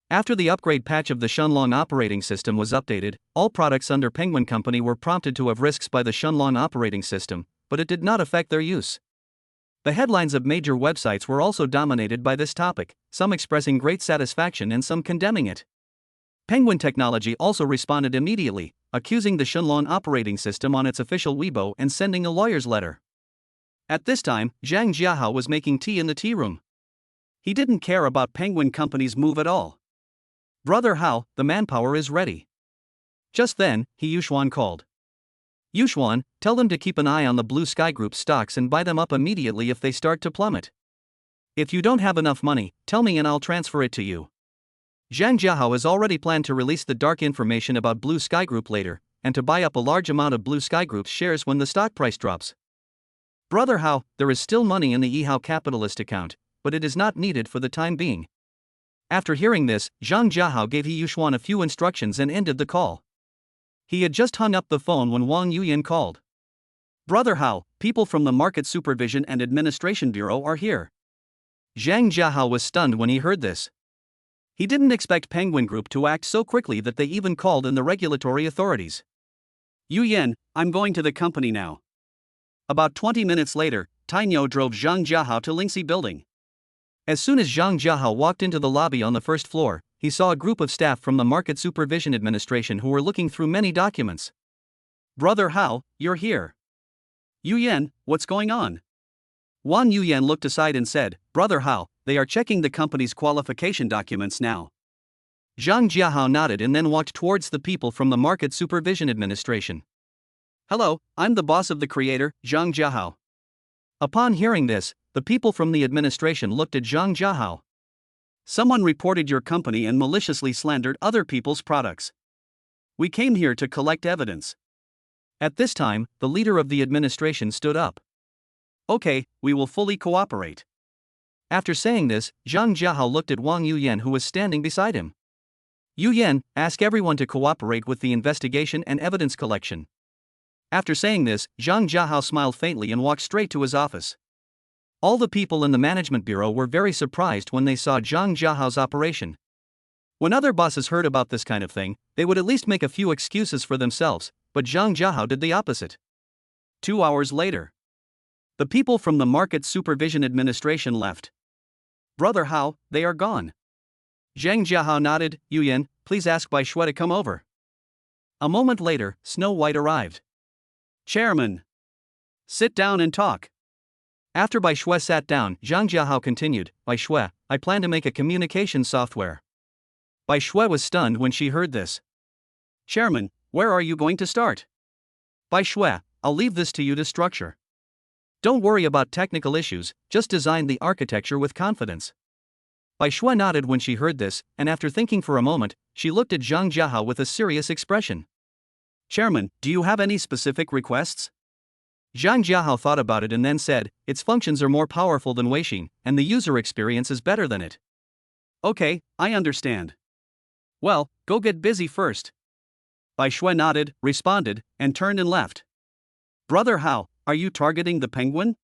After the upgrade patch of the Shenlong operating system was updated, all products under Penguin Company were prompted to have risks by the Shenlong operating system, but it did not affect their use. The headlines of major websites were also dominated by this topic, some expressing great satisfaction and some condemning it. Penguin Technology also responded immediately, accusing the Shenlong operating system on its official Weibo and sending a lawyer's letter. At this time, Zhang Jiahao was making tea in the tea room. He didn't care about Penguin Company's move at all. Brother Hao, the manpower is ready. Just then, He Yuxuan called. Yuxuan, tell them to keep an eye on the Blue Sky Group stocks and buy them up immediately if they start to plummet. If you don't have enough money, tell me and I'll transfer it to you. Zhang Jiahao has already planned to release the dark information about Blue Sky Group later, and to buy up a large amount of Blue Sky Group's shares when the stock price drops. Brother Hao, there is still money in the Yihao capitalist account, but it is not needed for the time being. After hearing this, Zhang Jiahao gave He Yuxuan a few instructions and ended the call. He had just hung up the phone when Wang Yuyan called. "Brother Hao, people from the Market Supervision and Administration Bureau are here." Zhang Jiahao was stunned when he heard this. He didn't expect Penguin Group to act so quickly that they even called in the regulatory authorities. "Yuyan, I'm going to the company now." About 20 minutes later, Tainyo drove Zhang Jiahao to Lingxi building. As soon as Zhang Jiahao walked into the lobby on the first floor, he saw a group of staff from the Market Supervision Administration who were looking through many documents. "Brother Hao, you're here." "Yuyan, what's going on?" Wang Yuyan looked aside and said, "Brother Hao, they are checking the company's qualification documents now." Zhang Jiahao nodded and then walked towards the people from the Market Supervision Administration. "Hello, I'm the boss of the creator, Zhang Jiahao." Upon hearing this, the people from the administration looked at Zhang Jiahao. "Someone reported your company and maliciously slandered other people's products. We came here to collect evidence." At this time, the leader of the administration stood up. "Okay, we will fully cooperate." After saying this, Zhang Jiahao looked at Wang Yuyan who was standing beside him. "Yuyan, ask everyone to cooperate with the investigation and evidence collection." After saying this, Zhang Jiahao smiled faintly and walked straight to his office. All the people in the management bureau were very surprised when they saw Zhang Jiahao's operation. When other bosses heard about this kind of thing, they would at least make a few excuses for themselves, but Zhang Jiahao did the opposite. 2 hours later, the people from the Market Supervision Administration left. "Brother Hao, they are gone." Zhang Jiahao nodded. "Yuyan, please ask Bai Shui to come over." A moment later, Snow White arrived. "Chairman, sit down and talk." After Bai Shui sat down, Zhang Jiahao continued, "Bai Shui, I plan to make a communication software." Bai Shui was stunned when she heard this. "Chairman, where are you going to start?" "Bai Shui, I'll leave this to you to structure. Don't worry about technical issues, just design the architecture with confidence." Bai Shui nodded when she heard this, and after thinking for a moment, she looked at Zhang Jiahao with a serious expression. "Chairman, do you have any specific requests?" Zhang Jiahao thought about it and then said, "Its functions are more powerful than Weixin, and the user experience is better than it." "Okay, I understand. Well, go get busy first." Bai Shui nodded, responded, and turned and left. "Brother Hao, are you targeting the penguin?"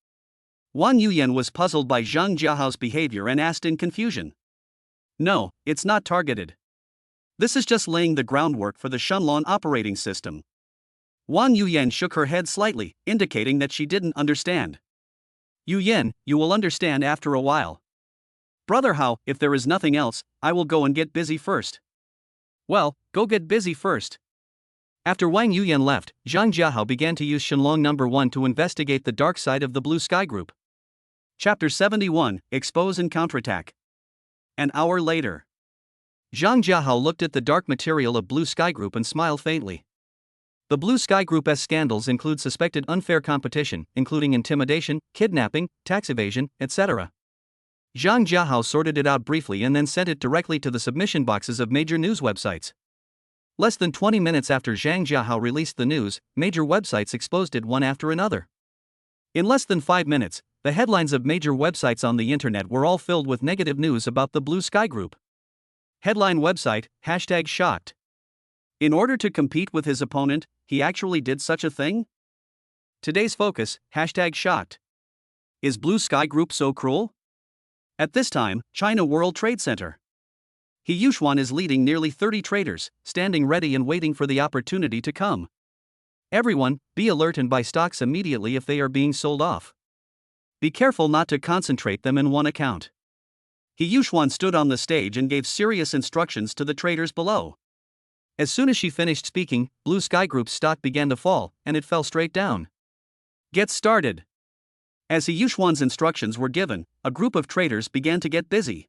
Wang Yuyan was puzzled by Zhang Jiahao's behavior and asked in confusion. "No, it's not targeted. This is just laying the groundwork for the Shenlong operating system." Wang Yuyan shook her head slightly, indicating that she didn't understand. "Yuyan, you will understand after a while." "Brother Hao, if there is nothing else, I will go and get busy first." "Well, go get busy first." After Wang Yuyan left, Zhang Jiahao began to use Shenlong No. 1 to investigate the dark side of the Blue Sky Group. Chapter 71, Expose and Counterattack. An hour later, Zhang Jiahao looked at the dark material of Blue Sky Group and smiled faintly. The Blue Sky Group's scandals include suspected unfair competition, including intimidation, kidnapping, tax evasion, etc. Zhang Jiahao sorted it out briefly and then sent it directly to the submission boxes of major news websites. Less than 20 minutes after Zhang Jiahao released the news, major websites exposed it one after another. In less than 5 minutes, the headlines of major websites on the internet were all filled with negative news about the Blue Sky Group. Headline website, #shocked. In order to compete with his opponent, he actually did such a thing? Today's focus, #shocked. Is Blue Sky Group so cruel? At this time, China World Trade Center. He Yuxuan is leading nearly 30 traders, standing ready and waiting for the opportunity to come. Everyone, be alert and buy stocks immediately if they are being sold off. Be careful not to concentrate them in one account. He Yuxuan stood on the stage and gave serious instructions to the traders below. As soon as she finished speaking, Blue Sky Group's stock began to fall, and it fell straight down. Get started. As He Yuxuan's instructions were given, a group of traders began to get busy.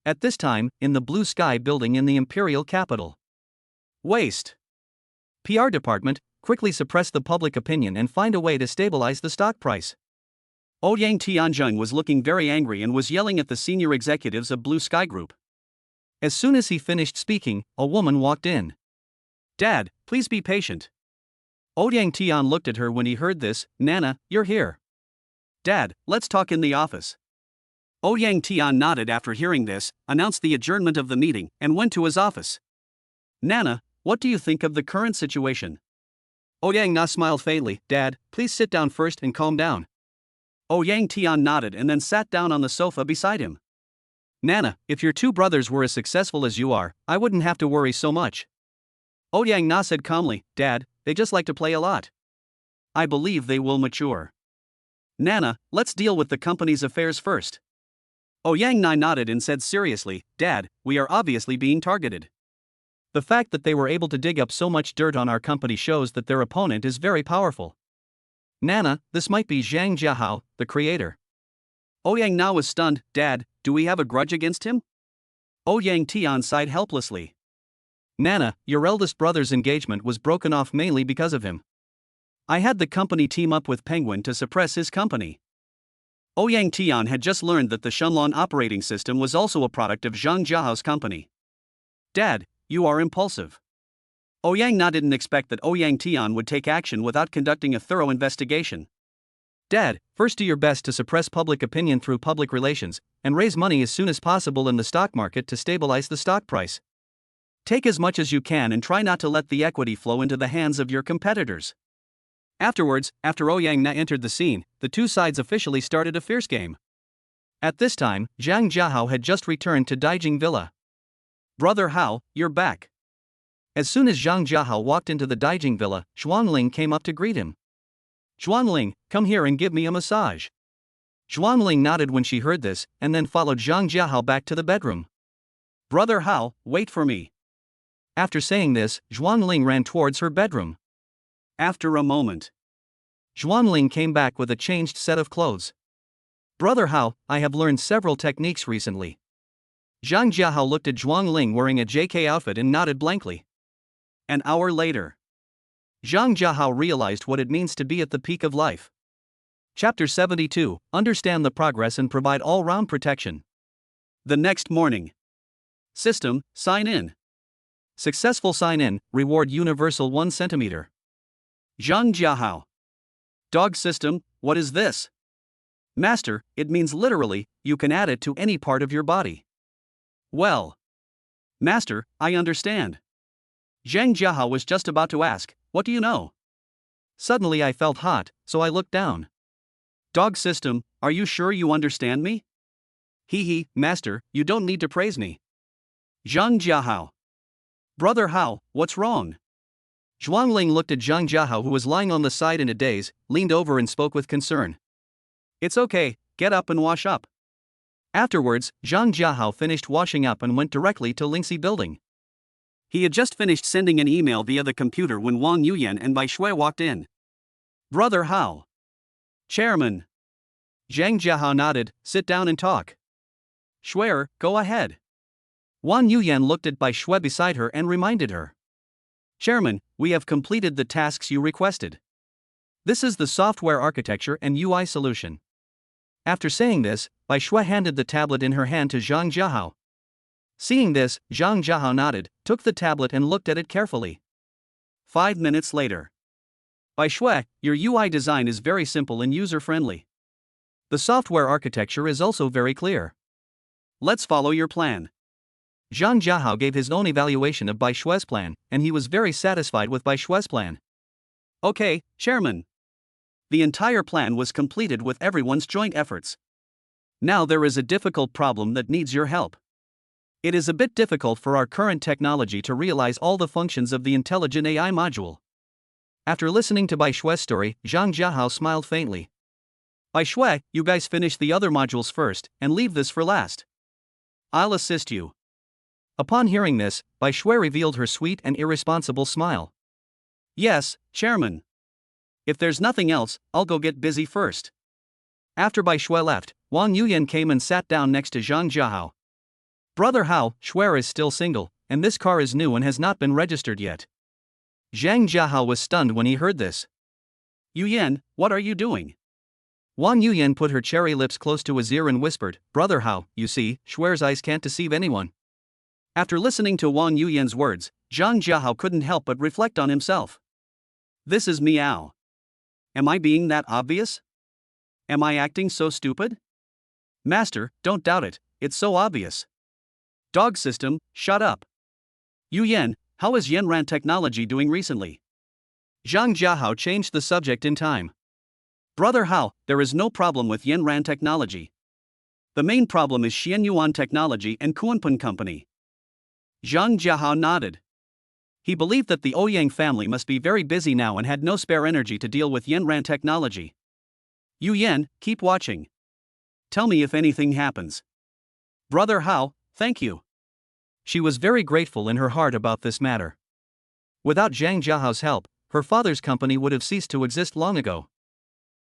At this time, in the Blue Sky building in the imperial capital. Waste. PR department, quickly suppress the public opinion and find a way to stabilize the stock price. Ouyang Tianzheng was looking very angry and was yelling at the senior executives of Blue Sky Group. As soon as he finished speaking, a woman walked in. Dad, please be patient. Ouyang Tian looked at her when he heard this. Nana, you're here. Dad, let's talk in the office. Ouyang Tian nodded after hearing this, announced the adjournment of the meeting, and went to his office. Nana, what do you think of the current situation? Ouyang Na smiled faintly. Dad, please sit down first and calm down. Ouyang Tian nodded and then sat down on the sofa beside him. Nana, if your two brothers were as successful as you are, I wouldn't have to worry so much. Ouyang Na said calmly. Dad, they just like to play a lot. I believe they will mature. Nana, let's deal with the company's affairs first. Ouyang Na nodded and said seriously, Dad, we are obviously being targeted. The fact that they were able to dig up so much dirt on our company shows that their opponent is very powerful. Nana, this might be Zhang Jiahao, the creator. Ouyang Na was stunned. Dad, do we have a grudge against him? Ouyang Tian sighed helplessly. Nana, your eldest brother's engagement was broken off mainly because of him. I had the company team up with Penguin to suppress his company. Ouyang Tian had just learned that the Shenlong operating system was also a product of Zhang Jiahao's company. Dad, you are impulsive. Ouyang Na didn't expect that Ouyang Tian would take action without conducting a thorough investigation. Dad, first do your best to suppress public opinion through public relations, and raise money as soon as possible in the stock market to stabilize the stock price. Take as much as you can and try not to let the equity flow into the hands of your competitors. Afterwards, after Ouyang Na entered the scene, the two sides officially started a fierce game. At this time, Zhang Jiahao had just returned to Daijing Villa. Brother Hao, you're back. As soon as Zhang Jiahao walked into the Daijing Villa, Zhuangling came up to greet him. Zhuangling, come here and give me a massage. Zhuangling nodded when she heard this, and then followed Zhang Jiahao back to the bedroom. Brother Hao, wait for me. After saying this, Zhuangling ran towards her bedroom. After a moment, Zhuangling came back with a changed set of clothes. Brother Hao, I have learned several techniques recently. Zhang Jiahao looked at Zhuangling wearing a JK outfit and nodded blankly. An hour later, Zhang Jiahao realized what it means to be at the peak of life. Chapter 72, Understand the progress and provide all-round protection. The next morning. System, sign in. Successful sign in, reward universal 1 centimeter. Zhang Jiahao. Dog system, what is this? Master, it means literally, you can add it to any part of your body. Well. Master, I understand. Zhang Jiahao was just about to ask, what do you know? Suddenly I felt hot, so I looked down. Dog system, are you sure you understand me? Hee, master, you don't need to praise me. Zhang Jiahao. Brother Hao, what's wrong? Zhuangling looked at Zhang Jiahao, who was lying on the side in a daze, leaned over and spoke with concern. It's okay, get up and wash up. Afterwards, Zhang Jiahao finished washing up and went directly to Lingxi building. He had just finished sending an email via the computer when Wang Yuyan and Bai Shui walked in. Brother Hao. Chairman. Zhang Jiahao nodded, sit down and talk. Shuier, go ahead. Wang Yuyan looked at Bai Shui beside her and reminded her. Chairman, we have completed the tasks you requested. This is the software architecture and UI solution. After saying this, Bai Shui handed the tablet in her hand to Zhang Jiahao. Seeing this, Zhang Jiahao nodded, took the tablet and looked at it carefully. 5 minutes later. Bai Shui, your UI design is very simple and user-friendly. The software architecture is also very clear. Let's follow your plan. Zhang Jiahao gave his own evaluation of Bai Shui's plan, and he was very satisfied with Bai Shui's plan. Okay, Chairman. The entire plan was completed with everyone's joint efforts. Now there is a difficult problem that needs your help. It is a bit difficult for our current technology to realize all the functions of the intelligent AI module. After listening to Bai Shui's story, Zhang Jiahao smiled faintly. Bai Shui, you guys finish the other modules first, and leave this for last. I'll assist you. Upon hearing this, Bai Shui revealed her sweet and irresponsible smile. Yes, Chairman. If there's nothing else, I'll go get busy first. After Bai Shui left, Wang Yuyan came and sat down next to Zhang Jiahao. Brother Hao, Shuier is still single, and this car is new and has not been registered yet. Zhang Jiahao was stunned when he heard this. Yuyan, what are you doing? Wang Yuyan put her cherry lips close to his ear and whispered, Brother Hao, you see, Shuier's eyes can't deceive anyone. After listening to Wang Yuyan's words, Zhang Jiahao couldn't help but reflect on himself. This is Miao. Am I being that obvious? Am I acting so stupid? Master, don't doubt it, it's so obvious. Dog system, shut up. Yu Yan, how is Yanran technology doing recently? Zhang Jiahao changed the subject in time. Brother Hao, there is no problem with Yanran technology. The main problem is Xian Yuan Technology and Kuanpun Company. Zhang Jiahao nodded. He believed that the Ouyang family must be very busy now and had no spare energy to deal with Yanran technology. Yu Yan, keep watching. Tell me if anything happens. Brother Hao, thank you. She was very grateful in her heart about this matter. Without Zhang Jiahao's help, her father's company would have ceased to exist long ago.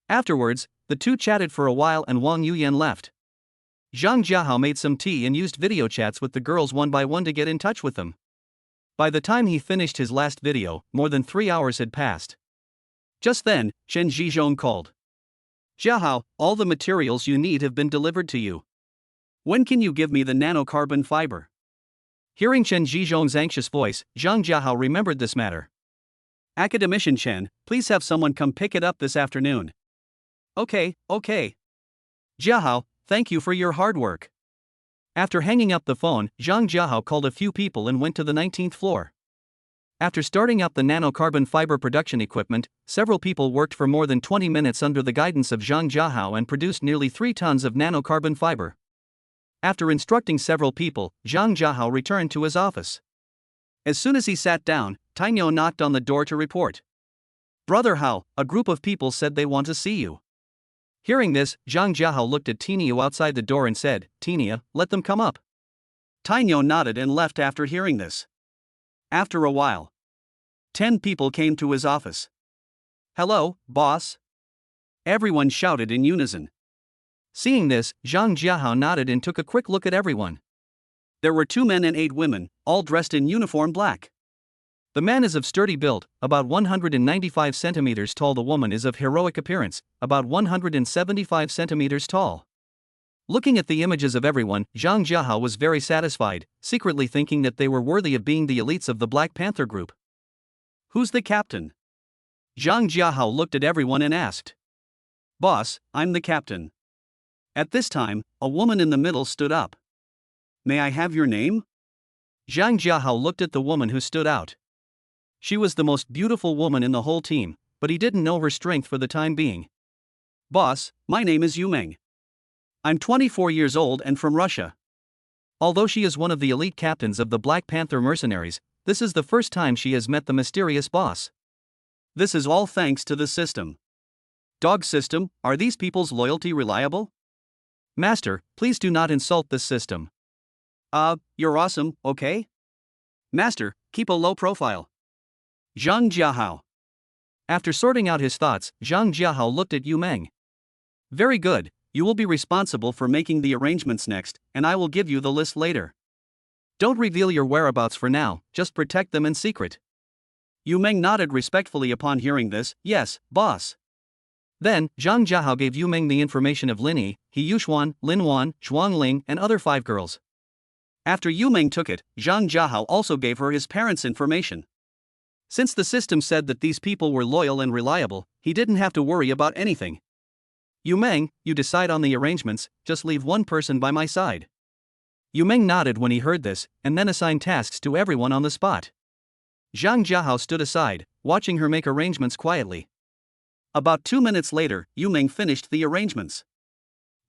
Afterwards, the two chatted for a while and Wang Yuyan left. Zhang Jiahao made some tea and used video chats with the girls one by one to get in touch with them. By the time he finished his last video, more than 3 hours had passed. Just then, Chen Zhizhong called. Jiahao, all the materials you need have been delivered to you. When can you give me the nanocarbon fiber? Hearing Chen Zhizhong's anxious voice, Zhang Jiahao remembered this matter. Academician Chen, please have someone come pick it up this afternoon. Okay. Jiahao, thank you for your hard work. After hanging up the phone, Zhang Jiahao called a few people and went to the 19th floor. After starting up the nanocarbon fiber production equipment, several people worked for more than 20 minutes under the guidance of Zhang Jiahao and produced nearly 3 tons of nanocarbon fiber. After instructing several people, Zhang Jiahao returned to his office. As soon as he sat down, Tainyo knocked on the door to report. Brother Hao, a group of people said they want to see you. Hearing this, Zhang Jiahao looked at Tinio outside the door and said, Tinia, let them come up. Tainyo nodded and left after hearing this. After a while, 10 people came to his office. Hello, boss. Everyone shouted in unison. Seeing this, Zhang Jiahao nodded and took a quick look at everyone. There were 2 men and 8 women, all dressed in uniform black. The man is of sturdy build, about 195 centimeters tall. The woman is of heroic appearance, about 175 centimeters tall. Looking at the images of everyone, Zhang Jiahao was very satisfied, secretly thinking that they were worthy of being the elites of the Black Panther group. Who's the captain? Zhang Jiahao looked at everyone and asked. Boss, I'm the captain. At this time, a woman in the middle stood up. May I have your name? Zhang Jiahao looked at the woman who stood out. She was the most beautiful woman in the whole team, but he didn't know her strength for the time being. Boss, my name is Yumeng. I'm 24 years old and from Russia. Although she is one of the elite captains of the Black Panther mercenaries, this is the first time she has met the mysterious boss. This is all thanks to the system. Dog system, are these people's loyalty reliable? Master, please do not insult this system. You're awesome, okay? Master, keep a low profile. Zhang Jiahao. After sorting out his thoughts, Zhang Jiahao looked at Yu Meng. Very good, you will be responsible for making the arrangements next, and I will give you the list later. Don't reveal your whereabouts for now, just protect them in secret. Yu Meng nodded respectfully upon hearing this, yes, boss. Then, Zhang Jiahao gave Yu Meng the information of Linnie, He Yuxuan, Lin Wan, Zhuangling, and other 5 girls. After Yu Meng took it, Zhang Jiahao also gave her his parents' information. Since the system said that these people were loyal and reliable, he didn't have to worry about anything. Yu Meng, you decide on the arrangements, just leave one person by my side. Yu Meng nodded when he heard this, and then assigned tasks to everyone on the spot. Zhang Jiahao stood aside, watching her make arrangements quietly. About 2 minutes later, Yu Meng finished the arrangements.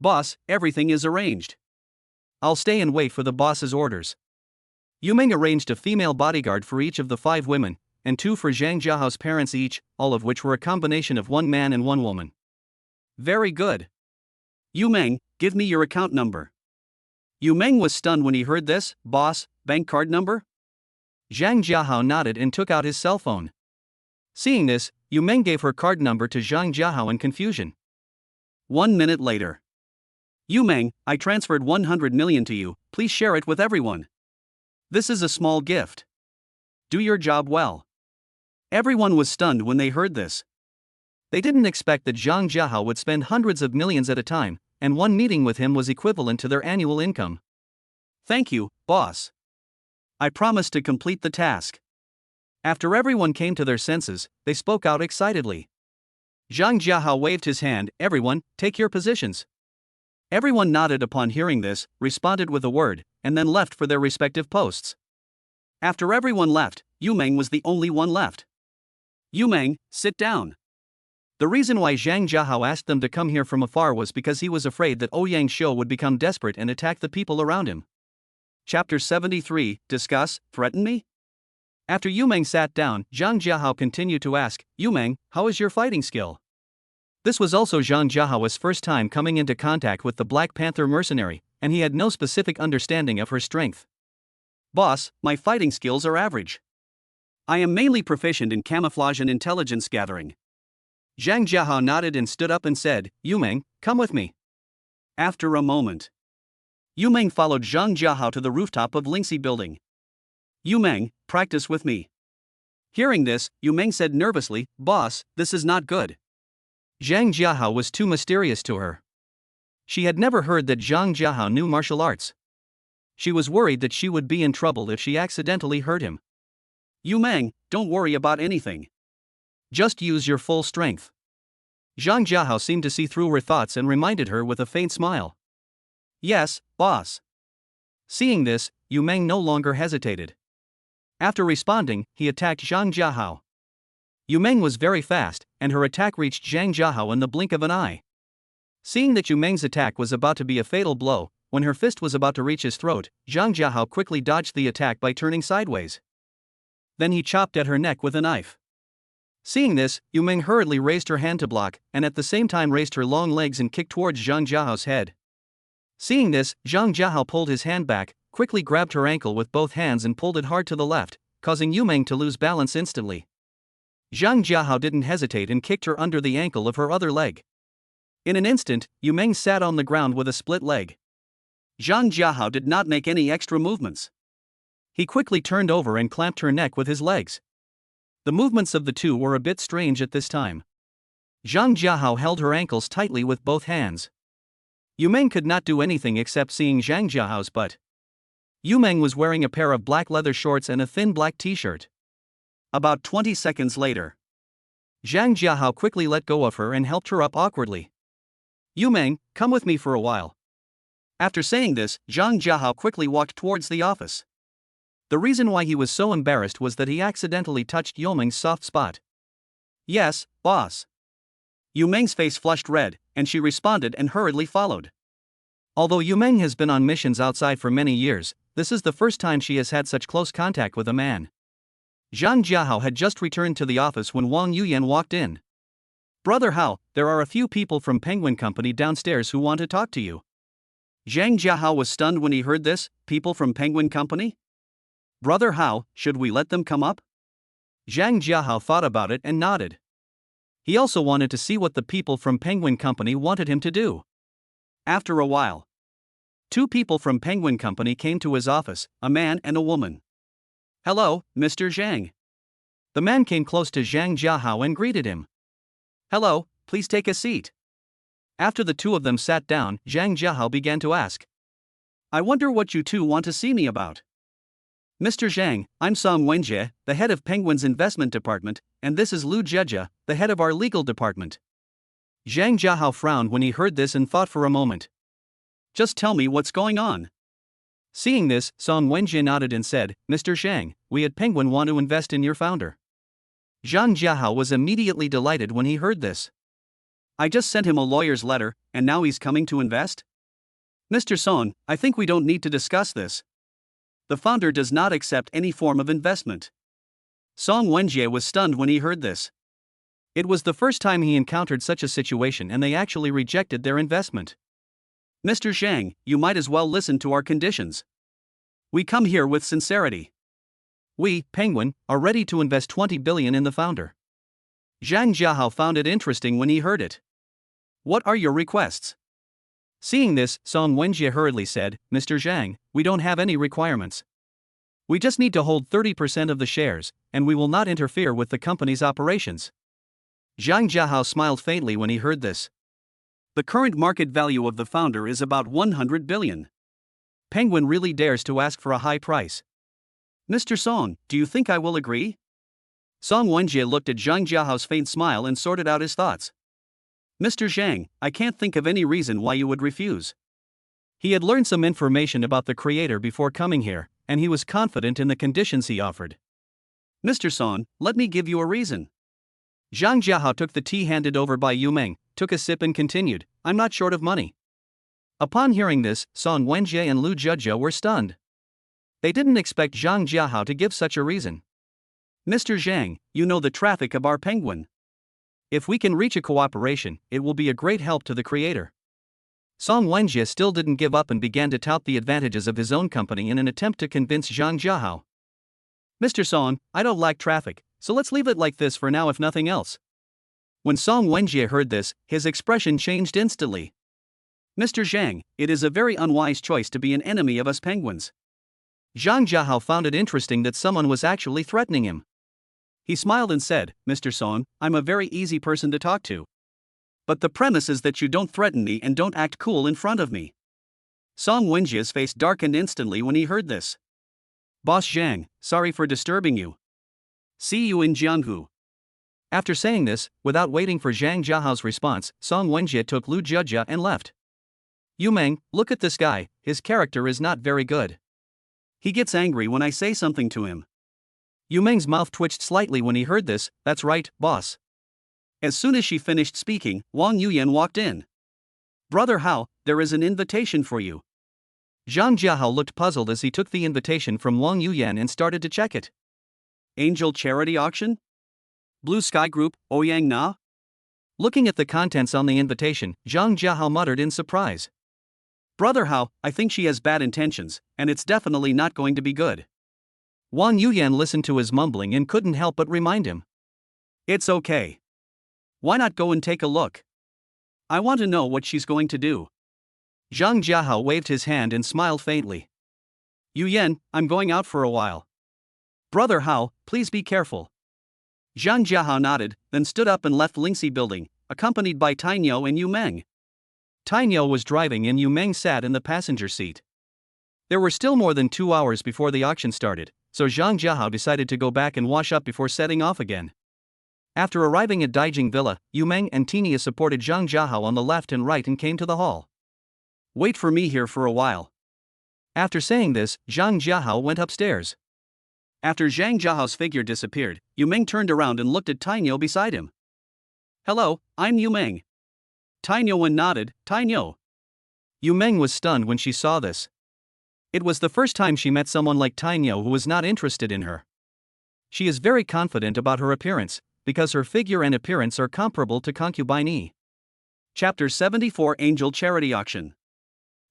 Boss, everything is arranged. I'll stay and wait for the boss's orders. Yu Meng arranged a female bodyguard for each of the 5 women, and 2 for Zhang Jiahao's parents each, all of which were a combination of 1 man and 1 woman. Very good. Yu Meng, give me your account number. Yu Meng was stunned when he heard this. Boss, bank card number? Zhang Jiahao nodded and took out his cell phone. Seeing this, Yu Meng gave her card number to Zhang Jiahao in confusion. 1 minute later. Yu Meng, I transferred 100 million to you, please share it with everyone. This is a small gift. Do your job well. Everyone was stunned when they heard this. They didn't expect that Zhang Jiahao would spend hundreds of millions at a time, and one meeting with him was equivalent to their annual income. Thank you, boss. I promise to complete the task. After everyone came to their senses, they spoke out excitedly. Zhang Jiahao waved his hand. Everyone, take your positions. Everyone nodded upon hearing this, responded with a word, and then left for their respective posts. After everyone left, Yu Meng was the only one left. Yu Meng, sit down. The reason why Zhang Jiahao asked them to come here from afar was because he was afraid that Ouyang Shou would become desperate and attack the people around him. Chapter 73, Discuss, Threaten Me? After Yu Meng sat down, Zhang Jiahao continued to ask, Yu Meng, how is your fighting skill? This was also Zhang Jiahao's first time coming into contact with the Black Panther mercenary, and he had no specific understanding of her strength. Boss, my fighting skills are average. I am mainly proficient in camouflage and intelligence gathering. Zhang Jiahao nodded and stood up and said, Yu Meng, come with me. After a moment, Yu Meng followed Zhang Jiahao to the rooftop of Lingxi building. Yu Meng, practice with me. Hearing this, Yu Meng said nervously, Boss, this is not good. Zhang Jiahao was too mysterious to her. She had never heard that Zhang Jiahao knew martial arts. She was worried that she would be in trouble if she accidentally hurt him. Yu Meng, don't worry about anything. Just use your full strength. Zhang Jiahao seemed to see through her thoughts and reminded her with a faint smile. Yes, boss. Seeing this, Yu Meng no longer hesitated. After responding, he attacked Zhang Jiahao. Yu Meng was very fast, and her attack reached Zhang Jiahao in the blink of an eye. Seeing that Yu Meng's attack was about to be a fatal blow, when her fist was about to reach his throat, Zhang Jiahao quickly dodged the attack by turning sideways. Then he chopped at her neck with a knife. Seeing this, Yu Meng hurriedly raised her hand to block, and at the same time raised her long legs and kicked towards Zhang Jiahao's head. Seeing this, Zhang Jiahao pulled his hand back, quickly grabbed her ankle with both hands and pulled it hard to the left, causing Yu Meng to lose balance instantly. Zhang Jiahao didn't hesitate and kicked her under the ankle of her other leg. In an instant, Yu Meng sat on the ground with a split leg. Zhang Jiahao did not make any extra movements. He quickly turned over and clamped her neck with his legs. The movements of the two were a bit strange at this time. Zhang Jiahao held her ankles tightly with both hands. Yu Meng could not do anything except seeing Zhang Jiahao's butt. Yu Meng was wearing a pair of black leather shorts and a thin black t-shirt. About 20 seconds later, Zhang Jiahao quickly let go of her and helped her up awkwardly. Yu Meng, come with me for a while. After saying this, Zhang Jiahao quickly walked towards the office. The reason why he was so embarrassed was that he accidentally touched Yu Meng's soft spot. Yes, boss. Yu Meng's face flushed red, and she responded and hurriedly followed. Although Yu Meng has been on missions outside for many years, this is the first time she has had such close contact with a man. Zhang Jiahao had just returned to the office when Wang Yuyan walked in. Brother Hao, there are a few people from Penguin Company downstairs who want to talk to you. Zhang Jiahao was stunned when he heard this, people from Penguin Company? Brother Hao, should we let them come up? Zhang Jiahao thought about it and nodded. He also wanted to see what the people from Penguin Company wanted him to do. After a while, two people from Penguin Company came to his office, a man and a woman. Hello, Mr. Zhang. The man came close to Zhang Jiahao and greeted him. Hello, please take a seat. After the two of them sat down, Zhang Jiahao began to ask. I wonder what you two want to see me about. Mr. Zhang, I'm Song Wenjie, the head of Penguin's investment department, and this is Lu Jieja, the head of our legal department. Zhang Jiahao frowned when he heard this and thought for a moment. Just tell me what's going on. Seeing this, Song Wenjie nodded and said, Mr. Zhang, we at Penguin want to invest in your founder. Zhang Jiahao was immediately delighted when he heard this. I just sent him a lawyer's letter, and now he's coming to invest? Mr. Song, I think we don't need to discuss this. The founder does not accept any form of investment. Song Wenjie was stunned when he heard this. It was the first time he encountered such a situation and they actually rejected their investment. Mr. Zhang, you might as well listen to our conditions. We come here with sincerity. We, Penguin, are ready to invest 20 billion in the founder. Zhang Jiahao found it interesting when he heard it. What are your requests? Seeing this, Song Wenjie hurriedly said, Mr. Zhang, we don't have any requirements. We just need to hold 30% of the shares, and we will not interfere with the company's operations. Zhang Jiahao smiled faintly when he heard this. The current market value of the founder is about 100 billion. Penguin really dares to ask for a high price. Mr. Song, do you think I will agree? Song Wenjie looked at Zhang Jiahao's faint smile and sorted out his thoughts. Mr. Zhang, I can't think of any reason why you would refuse. He had learned some information about the creator before coming here, and he was confident in the conditions he offered. Mr. Song, let me give you a reason. Zhang Jiahao took the tea handed over by Yu Meng, took a sip and continued, I'm not short of money. Upon hearing this, Song Wenjie and Lu Zhezhe were stunned. They didn't expect Zhang Jiahao to give such a reason. Mr. Zhang, you know the traffic of our penguin. If we can reach a cooperation, it will be a great help to the creator. Song Wenjie still didn't give up and began to tout the advantages of his own company in an attempt to convince Zhang Jiahao. Mr. Song, I don't like traffic, so let's leave it like this for now if nothing else. When Song Wenjie heard this, his expression changed instantly. Mr. Zhang, it is a very unwise choice to be an enemy of us penguins. Zhang Jiahao found it interesting that someone was actually threatening him. He smiled and said, Mr. Song, I'm a very easy person to talk to. But the premise is that you don't threaten me and don't act cool in front of me. Song Wenjie's face darkened instantly when he heard this. Boss Zhang, sorry for disturbing you. See you in Jianghu. After saying this, without waiting for Zhang Jiahao's response, Song Wenjie took Lu Zhezhe and left. Yu Meng, look at this guy, his character is not very good. He gets angry when I say something to him. Yu Meng's mouth twitched slightly when he heard this, that's right, boss. As soon as she finished speaking, Wang Yuyan walked in. Brother Hao, there is an invitation for you. Zhang Jiahao looked puzzled as he took the invitation from Wang Yuyan and started to check it. Angel Charity Auction? Blue Sky Group, Ouyang Na? Looking at the contents on the invitation, Zhang Jiahao muttered in surprise. Brother Hao, I think she has bad intentions, and it's definitely not going to be good. Wang Yuyan listened to his mumbling and couldn't help but remind him. It's okay. Why not go and take a look? I want to know what she's going to do. Zhang Jiahao waved his hand and smiled faintly. Yu Yan, I'm going out for a while. Brother Hao, please be careful. Zhang Jiahao nodded, then stood up and left Lingxi building, accompanied by Tainyo and Yu Meng. Tainyo was driving and Yu Meng sat in the passenger seat. There were still more than 2 hours before the auction started, so Zhang Jiahao decided to go back and wash up before setting off again. After arriving at Daijing Villa, Yu Meng and Tinia supported Zhang Jiahao on the left and right and came to the hall. Wait for me here for a while. After saying this, Zhang Jiahao went upstairs. After Zhang Jiahao's figure disappeared, Yu Meng turned around and looked at Tainyo beside him. Hello, I'm Yu Meng. Tainyo nodded, Tainyo. Yu Meng was stunned when she saw this. It was the first time she met someone like Tainyo who was not interested in her. She is very confident about her appearance, because her figure and appearance are comparable to concubine E. Chapter 74 Angel Charity Auction.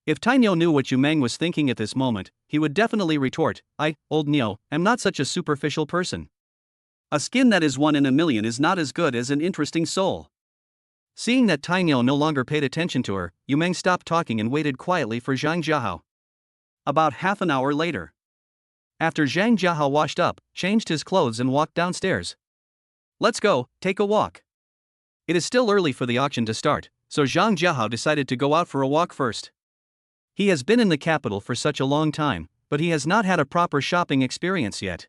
If Tainyo knew what Yu Meng was thinking at this moment, he would definitely retort, I, old Nyo, am not such a superficial person. A skin that is 1 in a million is not as good as an interesting soul. Seeing that Tainyo no longer paid attention to her, Yu Meng stopped talking and waited quietly for Zhang Jiahao. About half an hour later. After Zhang Jiahao washed up, changed his clothes and walked downstairs. Let's go, take a walk. It is still early for the auction to start, so Zhang Jiahao decided to go out for a walk first. He has been in the capital for such a long time, but he has not had a proper shopping experience yet.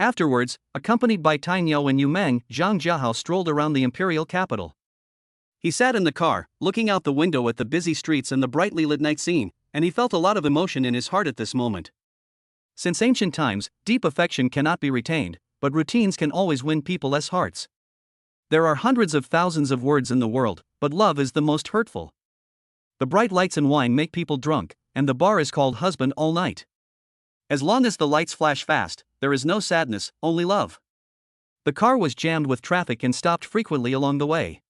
Afterwards, accompanied by Tainyo and Yu Meng, Zhang Jiahao strolled around the imperial capital. He sat in the car, looking out the window at the busy streets and the brightly lit night scene, and he felt a lot of emotion in his heart at this moment. Since ancient times, deep affection cannot be retained, but routines can always win people's hearts. There are hundreds of thousands of words in the world, but love is the most hurtful. The bright lights and wine make people drunk, and the bar is called husband all night. As long as the lights flash fast, there is no sadness, only love. The car was jammed with traffic and stopped frequently along the way.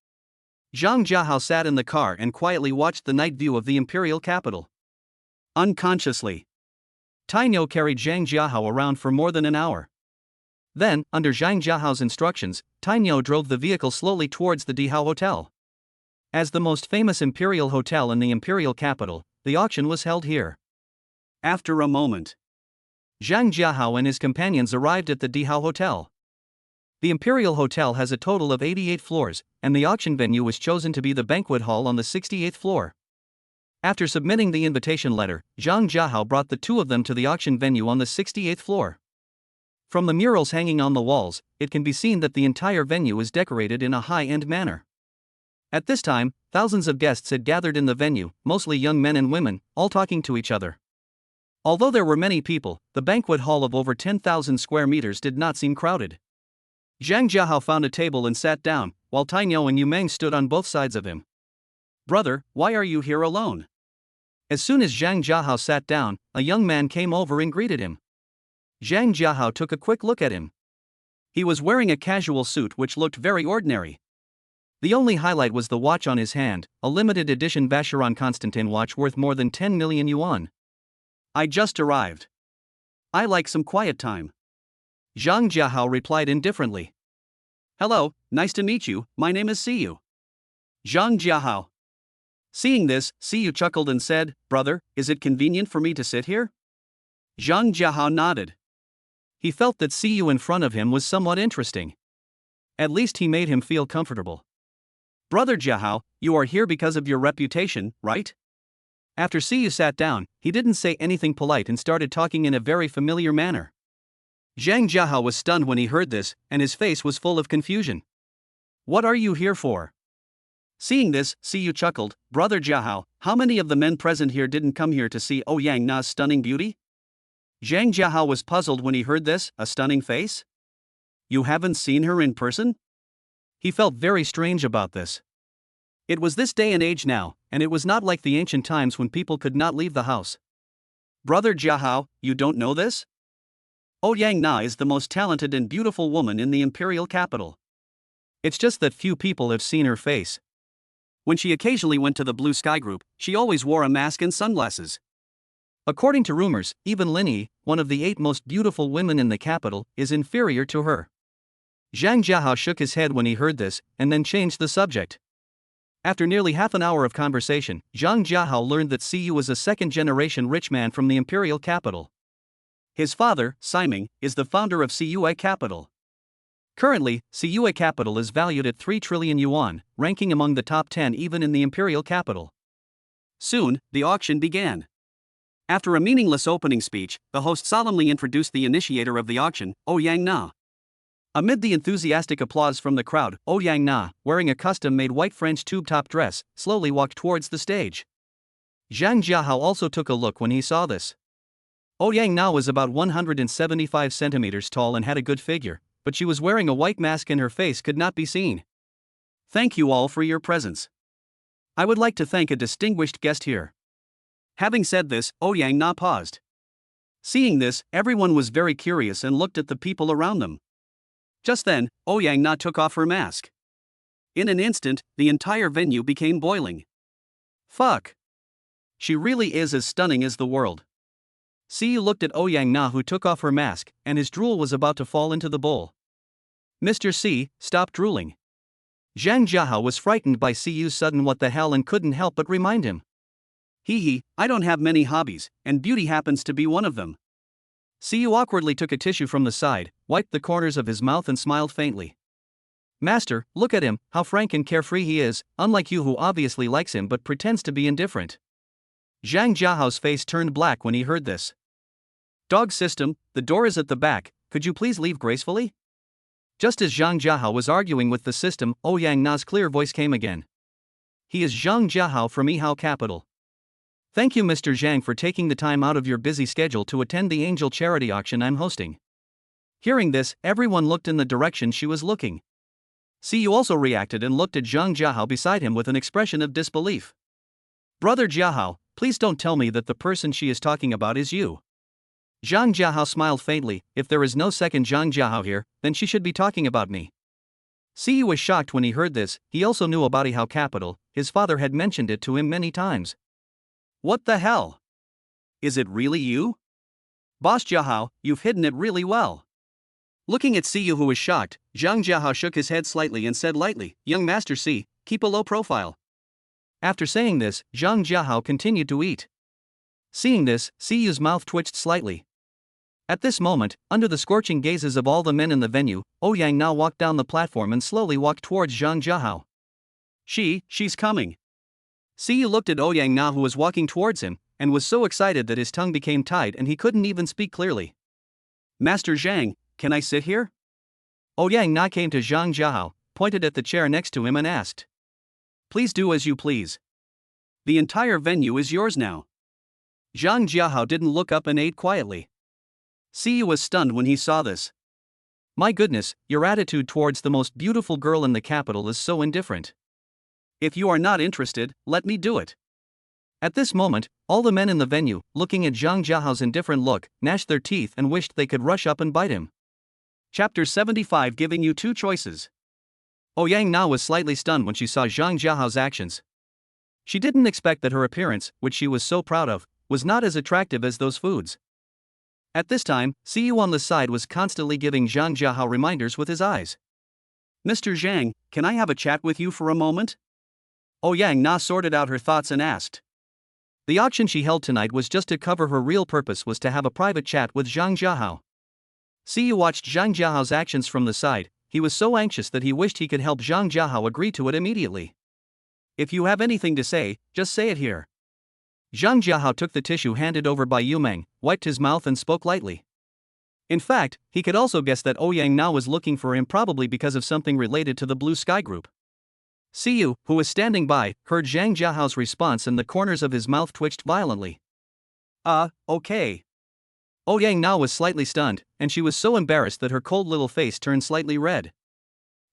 Zhang Jiahao sat in the car and quietly watched the night view of the imperial capital. Unconsciously, Tainyo carried Zhang Jiahao around for more than an hour. Then, under Zhang Jiahao's instructions, Tainyo drove the vehicle slowly towards the Dihao Hotel. As the most famous imperial hotel in the imperial capital, the auction was held here. After a moment, Zhang Jiahao and his companions arrived at the Dihao Hotel. The imperial hotel has a total of 88 floors, and the auction venue was chosen to be the banquet hall on the 68th floor. After submitting the invitation letter, Zhang Jiahao brought the two of them to the auction venue on the 68th floor. From the murals hanging on the walls, it can be seen that the entire venue is decorated in a high-end manner. At this time, thousands of guests had gathered in the venue, mostly young men and women, all talking to each other. Although there were many people, the banquet hall of over 10,000 square meters did not seem crowded. Zhang Jiahao found a table and sat down, while Tainyo and Yu Meng stood on both sides of him. Brother, why are you here alone? As soon as Zhang Jiahao sat down, a young man came over and greeted him. Zhang Jiahao took a quick look at him. He was wearing a casual suit which looked very ordinary. The only highlight was the watch on his hand, a limited edition Vacheron Constantin watch worth more than 10 million yuan. I just arrived. I like some quiet time. Zhang Jiahao replied indifferently. Hello, nice to meet you, my name is Siyu. Zhang Jiahao. Seeing this, Siyu chuckled and said, Brother, is it convenient for me to sit here? Zhang Jiahao nodded. He felt that Siyu in front of him was somewhat interesting. At least he made him feel comfortable. Brother Jiahao, you are here because of your reputation, right? After Siyu sat down, he didn't say anything polite and started talking in a very familiar manner. Zhang Jiahao was stunned when he heard this, and his face was full of confusion. What are you here for? Seeing this, Siyu chuckled, Brother Jiahao, how many of the men present here didn't come here to see Yang Na's stunning beauty? Zhang Jiahao was puzzled when he heard this, a stunning face? You haven't seen her in person? He felt very strange about this. It was this day and age now, and it was not like the ancient times when people could not leave the house. Brother Jiahao, you don't know this? Yang Na is the most talented and beautiful woman in the imperial capital. It's just that few people have seen her face. When she occasionally went to the Blue Sky Group, she always wore a mask and sunglasses. According to rumors, even Linnie, one of the 8 most beautiful women in the capital, is inferior to her. Zhang Jiahao shook his head when he heard this, and then changed the subject. After nearly half an hour of conversation, Zhang Jiahao learned that Siyu was a second-generation rich man from the imperial capital. His father, Siming, is the founder of Siyue Capital. Currently, Siyue Capital is valued at 3 trillion yuan, ranking among the top 10 even in the imperial capital. Soon, the auction began. After a meaningless opening speech, the host solemnly introduced the initiator of the auction, Yang Na. Amid the enthusiastic applause from the crowd, Yang Na, wearing a custom-made white French tube-top dress, slowly walked towards the stage. Zhang Jiahao also took a look when he saw this. Yang Na was about 175 centimeters tall and had a good figure, but she was wearing a white mask and her face could not be seen. Thank you all for your presence. I would like to thank a distinguished guest here. Having said this, Yang Na paused. Seeing this, everyone was very curious and looked at the people around them. Just then, Yang Na took off her mask. In an instant, the entire venue became boiling. Fuck! She really is as stunning as the world. Siyu looked at Yang Na who took off her mask, and his drool was about to fall into the bowl. Mr. Si, stop drooling. Zhang Jiahao was frightened by Siyu's sudden what the hell and couldn't help but remind him. Hee, I don't have many hobbies, and beauty happens to be one of them. Siyu awkwardly took a tissue from the side, wiped the corners of his mouth and smiled faintly. Master, look at him, how frank and carefree he is, unlike you who obviously likes him but pretends to be indifferent. Zhang Jiahao's face turned black when he heard this. Dog system, the door is at the back, could you please leave gracefully? Just as Zhang Jiahao was arguing with the system, Yang Na's clear voice came again. He is Zhang Jiahao from Yihao Capital. Thank you Mr. Zhang for taking the time out of your busy schedule to attend the angel charity auction I'm hosting. Hearing this, everyone looked in the direction she was looking. Siyu also reacted and looked at Zhang Jiahao beside him with an expression of disbelief. Brother Jiahao, please don't tell me that the person she is talking about is you. Zhang Jiahao smiled faintly, if there is no second Zhang Jiahao here, then she should be talking about me. Siyu was shocked when he heard this, he also knew about Yihao Capital, his father had mentioned it to him many times. What the hell? Is it really you? Boss Jiahao, you've hidden it really well. Looking at Siyu who was shocked, Zhang Jiahao shook his head slightly and said lightly, Young Master Si, keep a low profile. After saying this, Zhang Jiahao continued to eat. Seeing this, Siyu's mouth twitched slightly. At this moment, under the scorching gazes of all the men in the venue, Yang Na walked down the platform and slowly walked towards Zhang Jiahao. She's coming. Siyu looked at Yang Na who was walking towards him, and was so excited that his tongue became tied and he couldn't even speak clearly. Master Zhang, can I sit here? Yang Na came to Zhang Jiahao, pointed at the chair next to him and asked. Please do as you please. The entire venue is yours now. Zhang Jiahao didn't look up and ate quietly. Siyu was stunned when he saw this. My goodness, your attitude towards the most beautiful girl in the capital is so indifferent. If you are not interested, let me do it. At this moment, all the men in the venue, looking at Zhang Jiahao's indifferent look, gnashed their teeth and wished they could rush up and bite him. Chapter 75, giving you two choices. Ouyang Na was slightly stunned when she saw Zhang Jiahao's actions. She didn't expect that her appearance, which she was so proud of, was not as attractive as those foods. At this time, Siyu on the side was constantly giving Zhang Jiahao reminders with his eyes. Mr. Zhang, can I have a chat with you for a moment? Ouyang Na sorted out her thoughts and asked. The auction she held tonight was just to cover her real purpose was to have a private chat with Zhang Jiahao. Siyu watched Zhang Jiahao's actions from the side. He was so anxious that he wished he could help Zhang Jiahao agree to it immediately. If you have anything to say, just say it here. Zhang Jiahao took the tissue handed over by Yu Meng, wiped his mouth and spoke lightly. In fact, he could also guess that Ouyang Na was looking for him probably because of something related to the Blue Sky Group. Siyu, who was standing by, heard Zhang Jiahao's response and the corners of his mouth twitched violently. Okay. Ouyang Na was slightly stunned, and she was so embarrassed that her cold little face turned slightly red.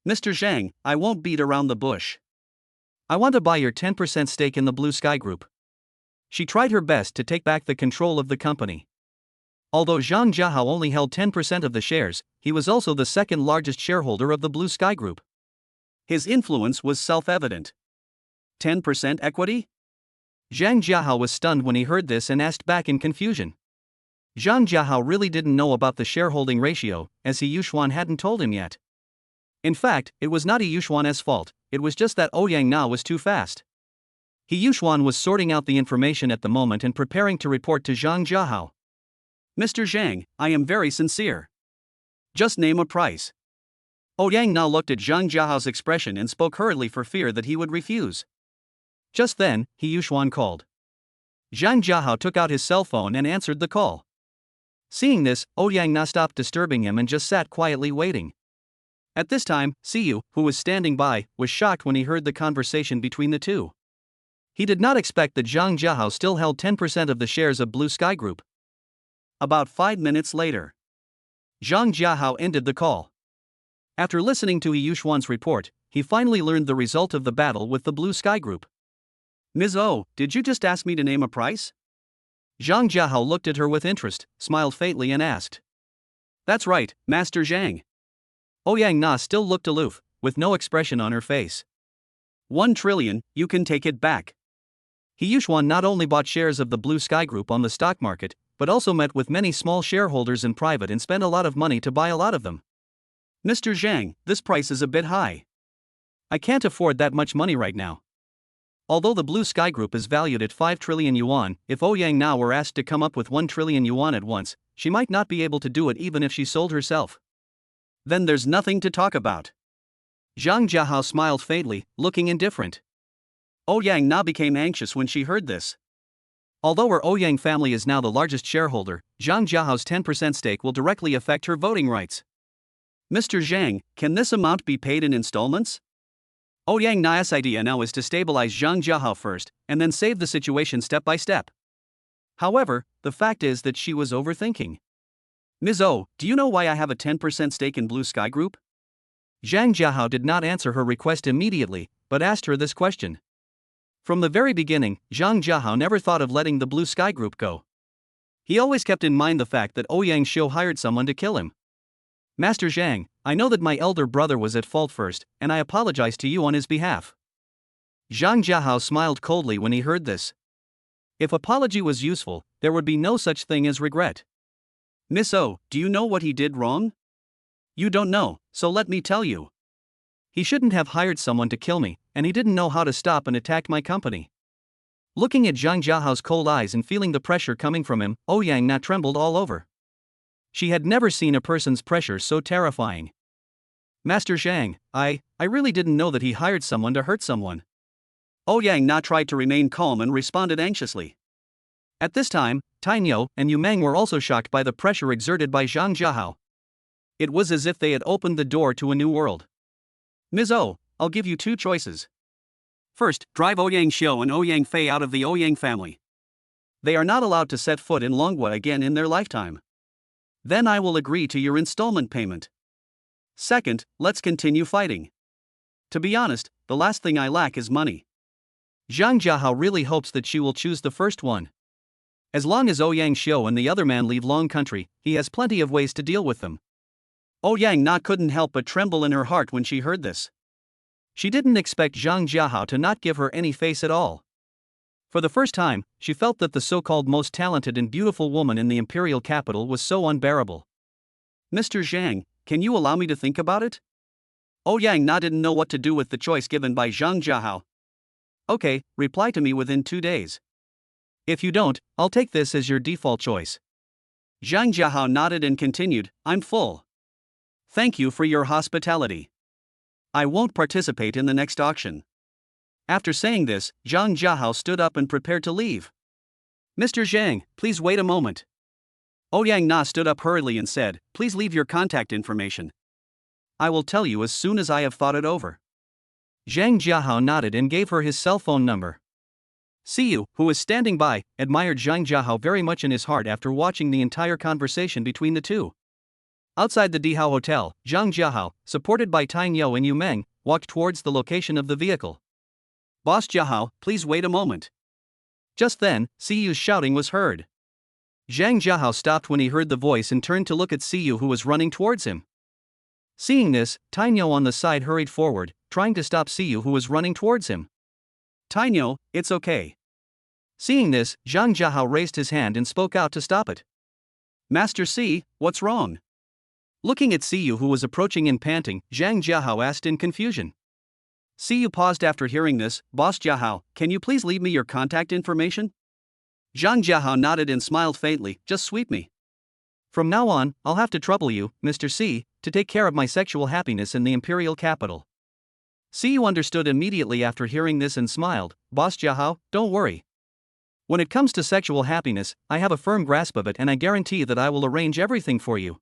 Mr. Zhang, I won't beat around the bush. I want to buy your 10% stake in the Blue Sky Group. She tried her best to take back the control of the company. Although Zhang Jiahao only held 10% of the shares, he was also the second largest shareholder of the Blue Sky Group. His influence was self-evident. 10% equity? Zhang Jiahao was stunned when he heard this and asked back in confusion. Zhang Jiahao really didn't know about the shareholding ratio, as He Yuxuan hadn't told him yet. In fact, it was not He Yuxuan's fault, it was just that Ouyang Na was too fast. He Yuxuan was sorting out the information at the moment and preparing to report to Zhang Jiahao. Mr. Zhang, I am very sincere. Just name a price. Ouyang Na looked at Zhang Jiahao's expression and spoke hurriedly for fear that he would refuse. Just then, He Yuxuan called. Zhang Jiahao took out his cell phone and answered the call. Seeing this, Ouyang Na stopped disturbing him and just sat quietly waiting. At this time, Siyu, who was standing by, was shocked when he heard the conversation between the two. He did not expect that Zhang Jiahao still held 10% of the shares of Blue Sky Group. About 5 minutes later, Zhang Jiahao ended the call. After listening to He Yuxuan's report, he finally learned the result of the battle with the Blue Sky Group. Ms. O, did you just ask me to name a price? Zhang Jiahao looked at her with interest, smiled faintly and asked. That's right, Master Zhang. Ouyang Na still looked aloof, with no expression on her face. 1 trillion, you can take it back. He Yuxuan not only bought shares of the Blue Sky Group on the stock market, but also met with many small shareholders in private and spent a lot of money to buy a lot of them. Mr. Zhang, this price is a bit high. I can't afford that much money right now. Although the Blue Sky Group is valued at 5 trillion yuan, if Ouyang Na were asked to come up with 1 trillion yuan at once, she might not be able to do it even if she sold herself. Then there's nothing to talk about. Zhang Jiahao smiled faintly, looking indifferent. Ouyang Na became anxious when she heard this. Although her Ouyang family is now the largest shareholder, Zhang Jiahao's 10% stake will directly affect her voting rights. Mr. Zhang, can this amount be paid in installments? Ouyang Na's idea now is to stabilize Zhang Jiahao first, and then save the situation step by step. However, the fact is that she was overthinking. Ms. O, do you know why I have a 10% stake in Blue Sky Group? Zhang Jiahao did not answer her request immediately, but asked her this question. From the very beginning, Zhang Jiahao never thought of letting the Blue Sky Group go. He always kept in mind the fact that Ouyang Xiu hired someone to kill him. Master Zhang, I know that my elder brother was at fault first, and I apologize to you on his behalf. Zhang Jiahao smiled coldly when he heard this. If apology was useful, there would be no such thing as regret. Miss O, do you know what he did wrong? You don't know, so let me tell you. He shouldn't have hired someone to kill me, and he didn't know how to stop and attack my company. Looking at Zhang Jiahao's cold eyes and feeling the pressure coming from him, Ouyang Na trembled all over. She had never seen a person's pressure so terrifying. Master Zhang, I really didn't know that he hired someone to hurt someone. Ouyang Na tried to remain calm and responded anxiously. At this time, Tainyo and Yu Meng were also shocked by the pressure exerted by Zhang Jiahao. It was as if they had opened the door to a new world. Ms. O, I'll give you 2 choices. First, drive Ouyang Xiu and Ouyang Fei out of the Ouyang family. They are not allowed to set foot in Longhua again in their lifetime. Then I will agree to your installment payment. Second, let's continue fighting. To be honest, the last thing I lack is money. Zhang Jiahao really hopes that she will choose the first one. As long as Ouyang Xiu and the other man leave Long Country, he has plenty of ways to deal with them. Ouyang Na couldn't help but tremble in her heart when she heard this. She didn't expect Zhang Jiahao to not give her any face at all. For the first time, she felt that the so-called most talented and beautiful woman in the imperial capital was so unbearable. Mr. Zhang, can you allow me to think about it? Ouyang Na didn't know what to do with the choice given by Zhang Jiahao. Okay, reply to me within 2 days. If you don't, I'll take this as your default choice. Zhang Jiahao nodded and continued, I'm full. Thank you for your hospitality. I won't participate in the next auction. After saying this, Zhang Jiahao stood up and prepared to leave. Mr. Zhang, please wait a moment. Ouyang Na stood up hurriedly and said, please leave your contact information. I will tell you as soon as I have thought it over. Zhang Jiahao nodded and gave her his cell phone number. Siyu, who was standing by, admired Zhang Jiahao very much in his heart after watching the entire conversation between the two. Outside the Dihao Hotel, Zhang Jiahao, supported by Tang You and Yu Meng, walked towards the location of the vehicle. Boss Jiahao, please wait a moment. Just then, Siyu's shouting was heard. Zhang Jiahao stopped when he heard the voice and turned to look at Siyu, who was running towards him. Seeing this, Tang You on the side hurried forward, trying to stop Siyu, who was running towards him. Tang You, it's okay. Seeing this, Zhang Jiahao raised his hand and spoke out to stop it. Master Si, what's wrong? Looking at Siyu, who was approaching and panting, Zhang Jiahao asked in confusion. Siyu paused after hearing this. Boss Jiahao, can you please leave me your contact information? Zhang Jiahao nodded and smiled faintly, just sweep me. From now on, I'll have to trouble you, Mr. Si, to take care of my sexual happiness in the imperial capital. Siyu understood immediately after hearing this and smiled. Boss Jiahao, don't worry. When it comes to sexual happiness, I have a firm grasp of it and I guarantee that I will arrange everything for you.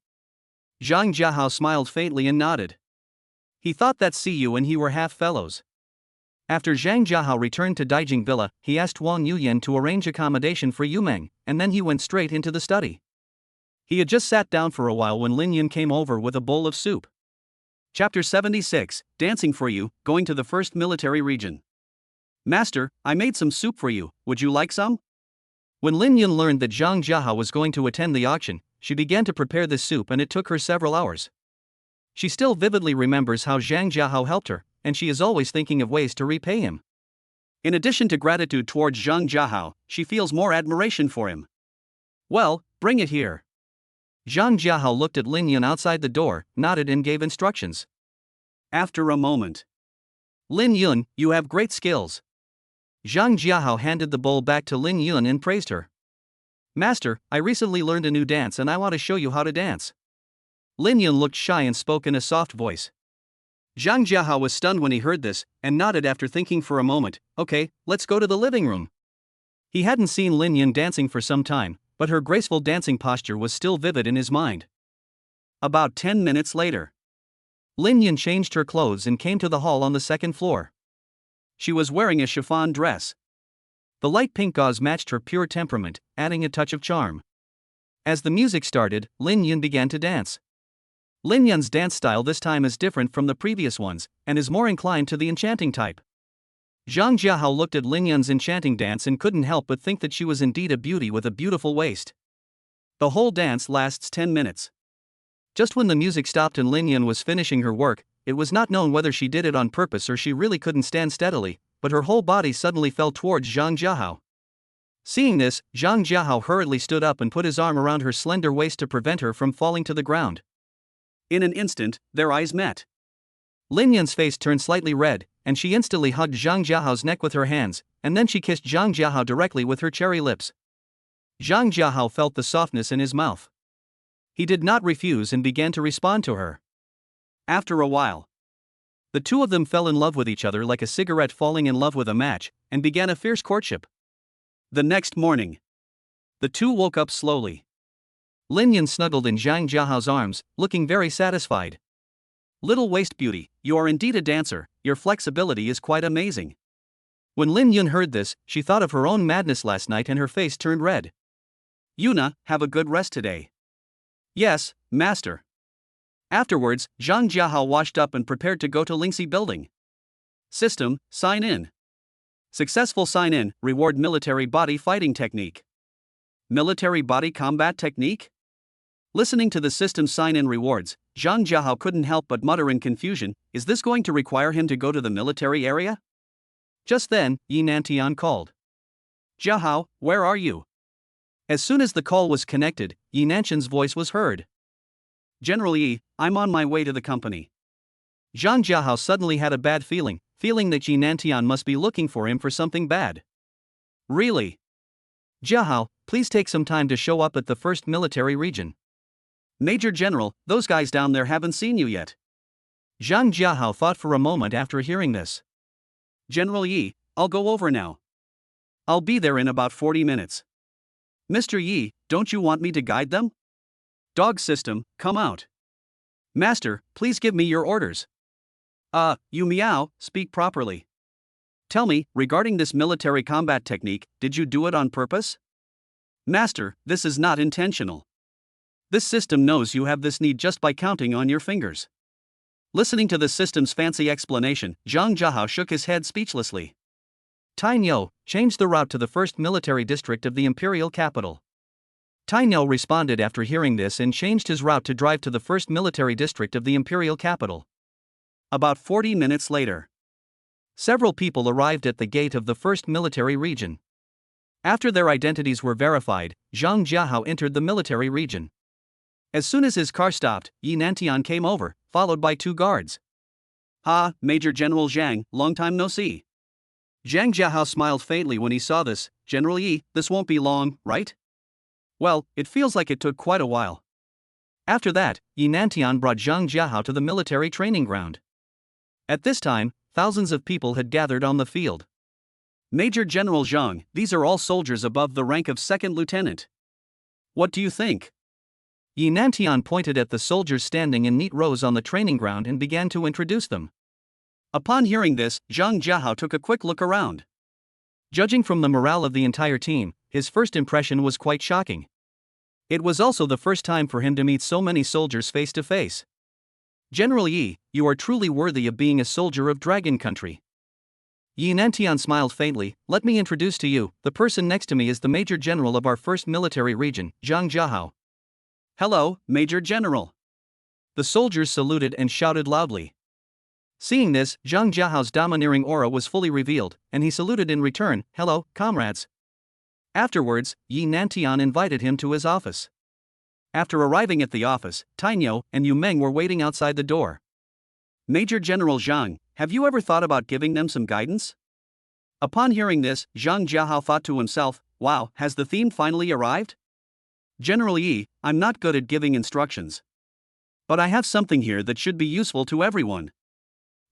Zhang Jiahao smiled faintly and nodded. He thought that Siyu and he were half fellows. After Zhang Jiahao returned to Daijing Villa, he asked Wang Yuyan to arrange accommodation for Yu Meng, and then he went straight into the study. He had just sat down for a while when Lin Wan came over with a bowl of soup. Chapter 76, Dancing for You, Going to the First Military Region. Master, I made some soup for you, would you like some? When Lin Wan learned that Zhang Jiahao was going to attend the auction, she began to prepare this soup and it took her several hours. She still vividly remembers how Zhang Jiahao helped her, and she is always thinking of ways to repay him. In addition to gratitude towards Zhang Jiahao, she feels more admiration for him. Well, bring it here. Zhang Jiahao looked at Lin Wan outside the door, nodded and gave instructions. After a moment. Lin Wan, you have great skills. Zhang Jiahao handed the bowl back to Lin Wan and praised her. Master, I recently learned a new dance and I want to show you how to dance. Lin Wan looked shy and spoke in a soft voice. Zhang Jiahao was stunned when he heard this, and nodded after thinking for a moment. Okay, let's go to the living room. He hadn't seen Lin Wan dancing for some time, but her graceful dancing posture was still vivid in his mind. About 10 minutes later. Lin Wan changed her clothes and came to the hall on the second floor. She was wearing a chiffon dress. The light pink gauze matched her pure temperament, adding a touch of charm. As the music started, Lin Wan began to dance. Lin Wan's dance style this time is different from the previous ones, and is more inclined to the enchanting type. Zhang Jiahao looked at Lin Wan's enchanting dance and couldn't help but think that she was indeed a beauty with a beautiful waist. The whole dance lasts 10 minutes. Just when the music stopped and Lin Wan was finishing her work, it was not known whether she did it on purpose or she really couldn't stand steadily, but her whole body suddenly fell towards Zhang Jiahao. Seeing this, Zhang Jiahao hurriedly stood up and put his arm around her slender waist to prevent her from falling to the ground. In an instant, their eyes met. Lin Wan's face turned slightly red, and she instantly hugged Zhang Jiahao's neck with her hands, and then she kissed Zhang Jiahao directly with her cherry lips. Zhang Jiahao felt the softness in his mouth. He did not refuse and began to respond to her. After a while, the two of them fell in love with each other like a cigarette falling in love with a match, and began a fierce courtship. The next morning, the two woke up slowly. Lin Wan snuggled in Zhang Jiahao's arms, looking very satisfied. Little waist beauty, you are indeed a dancer, your flexibility is quite amazing. When Lin Yun heard this, she thought of her own madness last night and her face turned red. Yuna, have a good rest today. Yes, master. Afterwards, Zhang Jiahao washed up and prepared to go to Lingxi building. System, sign in. Successful sign in, reward military body fighting technique. Military body combat technique? Listening to the system sign in rewards, Zhang Jiahao couldn't help but mutter in confusion, is this going to require him to go to the military area? Just then, Yi Nantian called. Jiahao, where are you? As soon as the call was connected, Yi Nantian's voice was heard. General Yi, I'm on my way to the company. Zhang Jiahao suddenly had a bad feeling that Yi Nantian must be looking for him for something bad. Really? Jiahao, please take some time to show up at the 1st Military Region. Major General, those guys down there haven't seen you yet. Zhang Jiahao thought for a moment after hearing this. General Yi, I'll go over now. I'll be there in about 40 minutes. Mr. Yi, don't you want me to guide them? Dog system, come out. Master, please give me your orders. You meow, speak properly. Tell me, regarding this military combat technique, did you do it on purpose? Master, this is not intentional. This system knows you have this need just by counting on your fingers. Listening to the system's fancy explanation, Zhang Jiahao shook his head speechlessly. Tainyo, change the route to the 1st Military District of the Imperial Capital. Tainyo responded after hearing this and changed his route to drive to the 1st Military District of the Imperial Capital. About 40 minutes later, several people arrived at the gate of the 1st Military Region. After their identities were verified, Zhang Jiahao entered the military region. As soon as his car stopped, Yi Nantian came over, followed by 2 guards. Ha, Major General Zhang, long time no see. Zhang Jiahao smiled faintly when he saw this. General Yi, this won't be long, right? Well, it feels like it took quite a while. After that, Yi Nantian brought Zhang Jiahao to the military training ground. At this time, thousands of people had gathered on the field. Major General Zhang, these are all soldiers above the rank of 2nd Lieutenant. What do you think? Yi Nantian pointed at the soldiers standing in neat rows on the training ground and began to introduce them. Upon hearing this, Zhang Jiahao took a quick look around. Judging from the morale of the entire team, his first impression was quite shocking. It was also the first time for him to meet so many soldiers face to face. General Yi, you are truly worthy of being a soldier of Dragon Country. Yi Nantian smiled faintly. Let me introduce to you, the person next to me is the Major General of our 1st Military Region, Zhang Jiahao. Hello, Major General. The soldiers saluted and shouted loudly. Seeing this, Zhang Jiahao's domineering aura was fully revealed, and he saluted in return. Hello, comrades. Afterwards, Yi Nantian invited him to his office. After arriving at the office, Tainyo and Yu Meng were waiting outside the door. Major General Zhang, have you ever thought about giving them some guidance? Upon hearing this, Zhang Jiahao thought to himself, wow, has the theme finally arrived? General Yi, I'm not good at giving instructions. But I have something here that should be useful to everyone.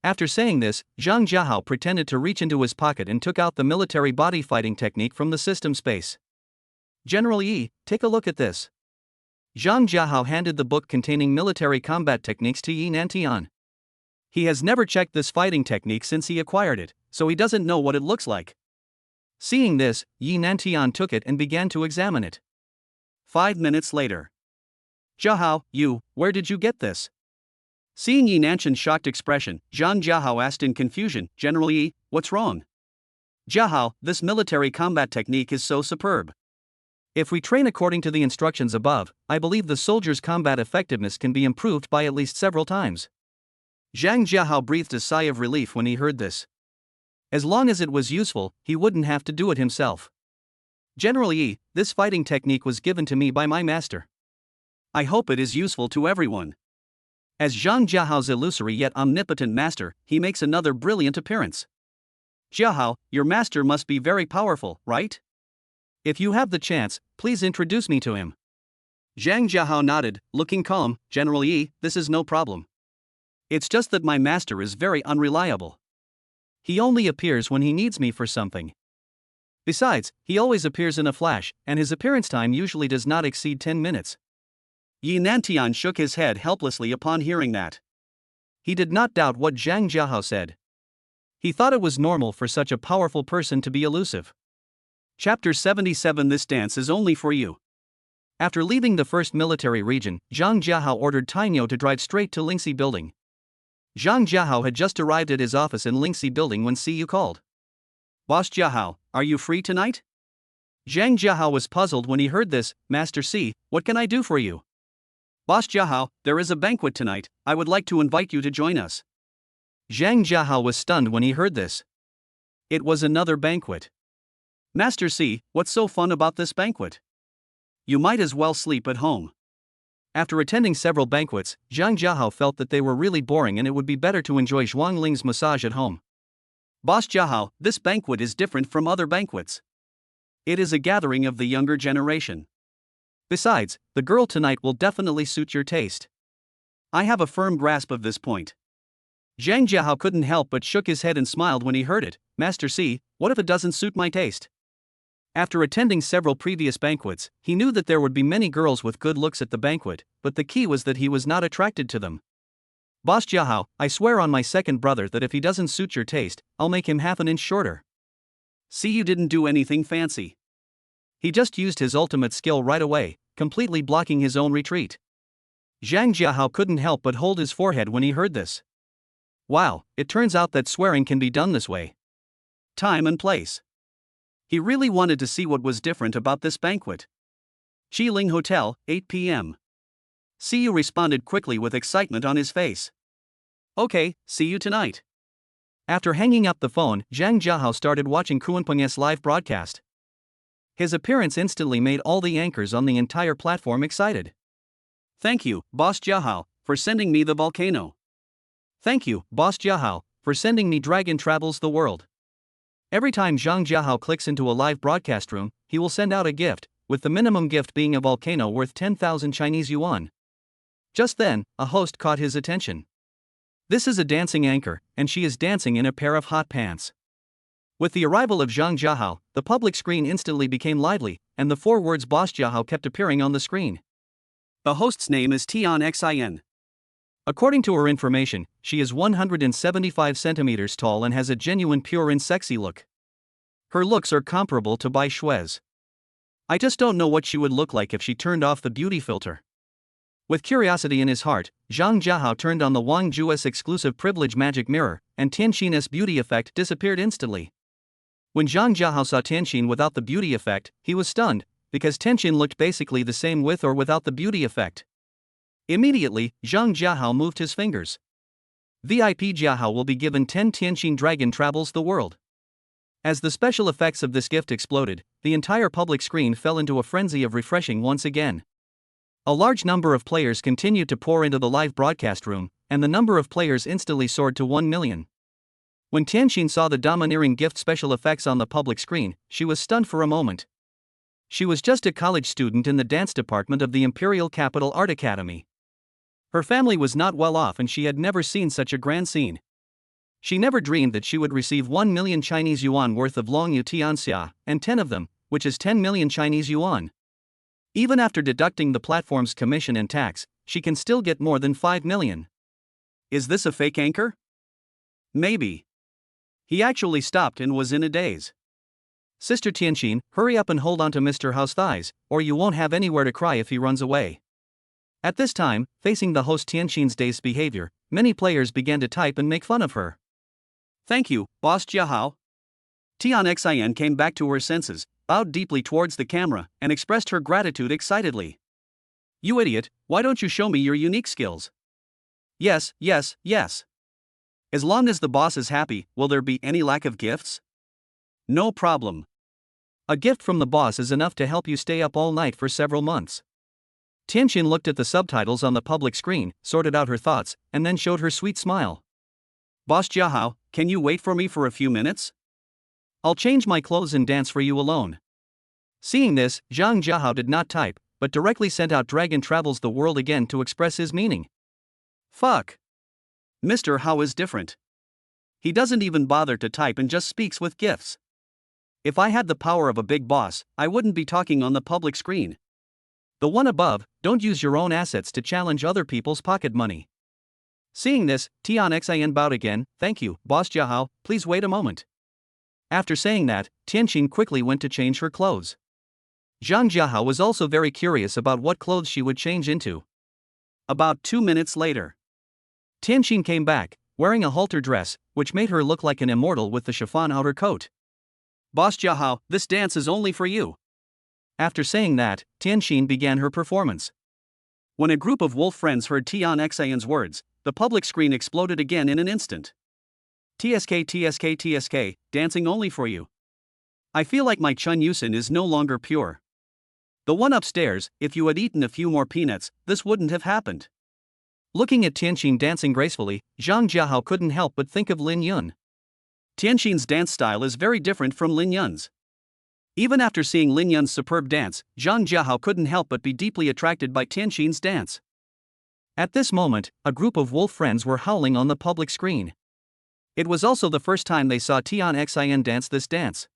After saying this, Zhang Jiahao pretended to reach into his pocket and took out the military body fighting technique from the system space. General Yi, take a look at this. Zhang Jiahao handed the book containing military combat techniques to Yi Nantian. He has never checked this fighting technique since he acquired it, so he doesn't know what it looks like. Seeing this, Yi Nantian took it and began to examine it. 5 minutes later. Jiahao, where did you get this? Seeing Yi Nantian's shocked expression, Zhang Jiahao asked in confusion, General Yi, what's wrong? Jiahao, this military combat technique is so superb. If we train according to the instructions above, I believe the soldiers' combat effectiveness can be improved by at least several times. Zhang Jiahao breathed a sigh of relief when he heard this. As long as it was useful, he wouldn't have to do it himself. General Yi, this fighting technique was given to me by my master. I hope it is useful to everyone. As Zhang Jiahao's illusory yet omnipotent master, he makes another brilliant appearance. Jiahao, your master must be very powerful, right? If you have the chance, please introduce me to him. Zhang Jiahao nodded, looking calm. General Yi, this is no problem. It's just that my master is very unreliable. He only appears when he needs me for something. Besides, he always appears in a flash, and his appearance time usually does not exceed 10 minutes. Yi Nantian shook his head helplessly upon hearing that. He did not doubt what Zhang Jiahao said. He thought it was normal for such a powerful person to be elusive. Chapter 77 This dance is only for you. After leaving the first military region, Zhang Jiahao ordered Tainyo to drive straight to Lingxi building. Zhang Jiahao had just arrived at his office in Lingxi building when Siyu called. Boss Jiahao, are you free tonight? Zhang Jiahao was puzzled when he heard this. Master C, what can I do for you? Boss Jiahao, there is a banquet tonight, I would like to invite you to join us. Zhang Jiahao was stunned when he heard this. It was another banquet. Master C, what's so fun about this banquet? You might as well sleep at home. After attending several banquets, Zhang Jiahao felt that they were really boring and it would be better to enjoy Zhuang Ling's massage at home. Boss Jiahao, this banquet is different from other banquets. It is a gathering of the younger generation. Besides, the girl tonight will definitely suit your taste. I have a firm grasp of this point. Zhang Jiahao couldn't help but shook his head and smiled when he heard it. Master C, what if it doesn't suit my taste? After attending several previous banquets, he knew that there would be many girls with good looks at the banquet, but the key was that he was not attracted to them. Boss Jiahao, I swear on my second brother that if he doesn't suit your taste, I'll make him half an inch shorter. See, you didn't do anything fancy. He just used his ultimate skill right away, completely blocking his own retreat. Zhang Jiahao couldn't help but hold his forehead when he heard this. Wow, it turns out that swearing can be done this way. Time and place. He really wanted to see what was different about this banquet. Qiling Hotel, 8 p.m. Siyu responded quickly with excitement on his face. Okay, see you tonight. After hanging up the phone, Zhang Jiahao started watching Kuanpeng's live broadcast. His appearance instantly made all the anchors on the entire platform excited. Thank you, Boss Jiahao, for sending me the volcano. Thank you, Boss Jiahao, for sending me Dragon Travels the World. Every time Zhang Jiahao clicks into a live broadcast room, he will send out a gift, with the minimum gift being a volcano worth 10,000 Chinese yuan. Just then, a host caught his attention. This is a dancing anchor, and she is dancing in a pair of hot pants. With the arrival of Zhang Jiahao, the public screen instantly became lively, and the four words Boss Jiahao kept appearing on the screen. The host's name is Tian Xin. According to her information, she is 175 centimeters tall and has a genuine pure and sexy look. Her looks are comparable to Bai Shui's. I just don't know what she would look like if she turned off the beauty filter. With curiosity in his heart, Zhang Jiahao turned on the Wang Zhu's exclusive privilege magic mirror, and Tianxin's beauty effect disappeared instantly. When Zhang Jiahao saw Tianxin without the beauty effect, he was stunned, because Tianxin looked basically the same with or without the beauty effect. Immediately, Zhang Jiahao moved his fingers. VIP Jiahao will be given 10 Tianxin Dragon Travels the World. As the special effects of this gift exploded, the entire public screen fell into a frenzy of refreshing once again. A large number of players continued to pour into the live broadcast room, and the number of players instantly soared to 1 million. When Tianxin saw the domineering gift special effects on the public screen, she was stunned for a moment. She was just a college student in the dance department of the Imperial Capital Art Academy. Her family was not well off and she had never seen such a grand scene. She never dreamed that she would receive 1 million Chinese yuan worth of Longyu Tianxia, and 10 of them, which is 10 million Chinese yuan. Even after deducting the platform's commission and tax, she can still get more than 5 million. Is this a fake anchor? Maybe. He actually stopped and was in a daze. Sister Tianxin, hurry up and hold on to Mr. Hao's thighs, or you won't have anywhere to cry if he runs away. At this time, facing the host Tianxin's dazed behavior, many players began to type and make fun of her. Thank you, Boss Jiahao. Tian Xin came back to her senses, bowed deeply towards the camera, and expressed her gratitude excitedly. You idiot, why don't you show me your unique skills? Yes, yes, yes. As long as the boss is happy, will there be any lack of gifts? No problem. A gift from the boss is enough to help you stay up all night for several months. Tianxin looked at the subtitles on the public screen, sorted out her thoughts, and then showed her sweet smile. Boss Jiahao, can you wait for me for a few minutes? I'll change my clothes and dance for you alone. Seeing this, Zhang Jiahao did not type, but directly sent out Dragon Travels the World again to express his meaning. Fuck. Mr. Hao is different. He doesn't even bother to type and just speaks with gifts. If I had the power of a big boss, I wouldn't be talking on the public screen. The one above, don't use your own assets to challenge other people's pocket money. Seeing this, Tian Xin bowed again. Thank you, Boss Jiahao, please wait a moment. After saying that, Tianqin quickly went to change her clothes. Zhang Jiahao was also very curious about what clothes she would change into. About 2 minutes later, Tianqin came back, wearing a halter dress, which made her look like an immortal with the chiffon outer coat. Boss Jiahao, this dance is only for you. After saying that, Tianqin began her performance. When a group of wolf friends heard Tian Xian's words, the public screen exploded again in an instant. TSK TSK TSK, dancing only for you. I feel like my Chun Yusin is no longer pure. The one upstairs, if you had eaten a few more peanuts, this wouldn't have happened. Looking at Tianqin dancing gracefully, Zhang Jiahao couldn't help but think of Lin Yun. Tianqin's dance style is very different from Lin Yun's. Even after seeing Lin Yun's superb dance, Zhang Jiahao couldn't help but be deeply attracted by Tianqin's dance. At this moment, a group of wolf friends were howling on the public screen. It was also the first time they saw Tian Xin dance this dance.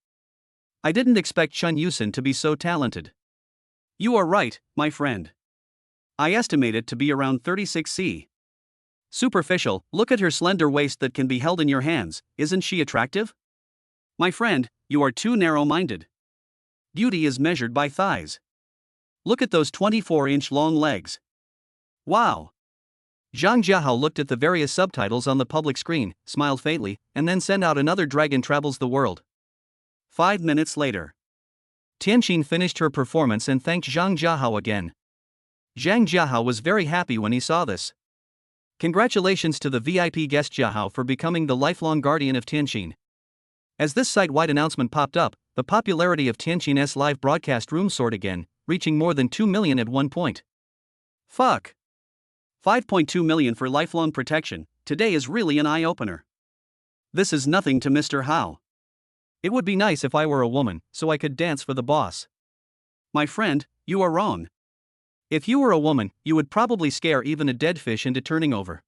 I didn't expect Chun Yusin to be so talented. You are right, my friend. I estimate it to be around 36C. Superficial, look at her slender waist that can be held in your hands, isn't she attractive? My friend, you are too narrow-minded. Beauty is measured by thighs. Look at those 24-inch long legs. Wow! Zhang Jiahao looked at the various subtitles on the public screen, smiled faintly, and then sent out another dragon travels the world. 5 minutes later, Tianqin finished her performance and thanked Zhang Jiahao again. Zhang Jiahao was very happy when he saw this. Congratulations to the VIP guest Jiahao for becoming the lifelong guardian of Tianqin. As this site-wide announcement popped up, the popularity of Tianqin's live broadcast room soared again, reaching more than 2 million at one point. Fuck! 5.2 million for lifelong protection, today is really an eye-opener. This is nothing to Mr. Hao. It would be nice if I were a woman, so I could dance for the boss. My friend, you are wrong. If you were a woman, you would probably scare even a dead fish into turning over.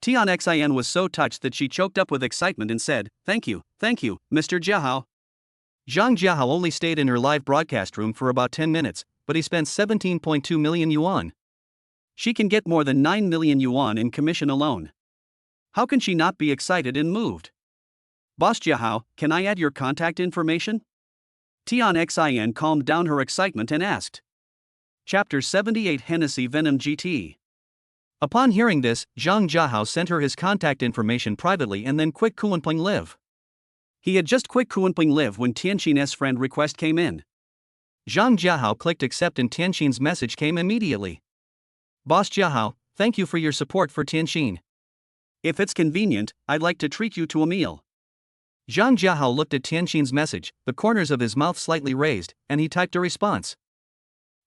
Tian Xin was so touched that she choked up with excitement and said, thank you, Mr. Jiahao. Zhang Jiahao only stayed in her live broadcast room for about 10 minutes, but he spent 17.2 million yuan. She can get more than 9 million yuan in commission alone. How can she not be excited and moved? Boss Jiahao, can I add your contact information? Tian Xin calmed down her excitement and asked. Chapter 78 Hennessy Venom GT. Upon hearing this, Zhang Jiahao sent her his contact information privately and then quick Kuanping live. He had just quick Kuanping live when Tianqin's friend request came in. Zhang Jiahao clicked accept and Tianqin's message came immediately. Boss Jiahao, thank you for your support for Tianqin. If it's convenient, I'd like to treat you to a meal. Zhang Jiahao looked at Tianqin's message, the corners of his mouth slightly raised, and he typed a response.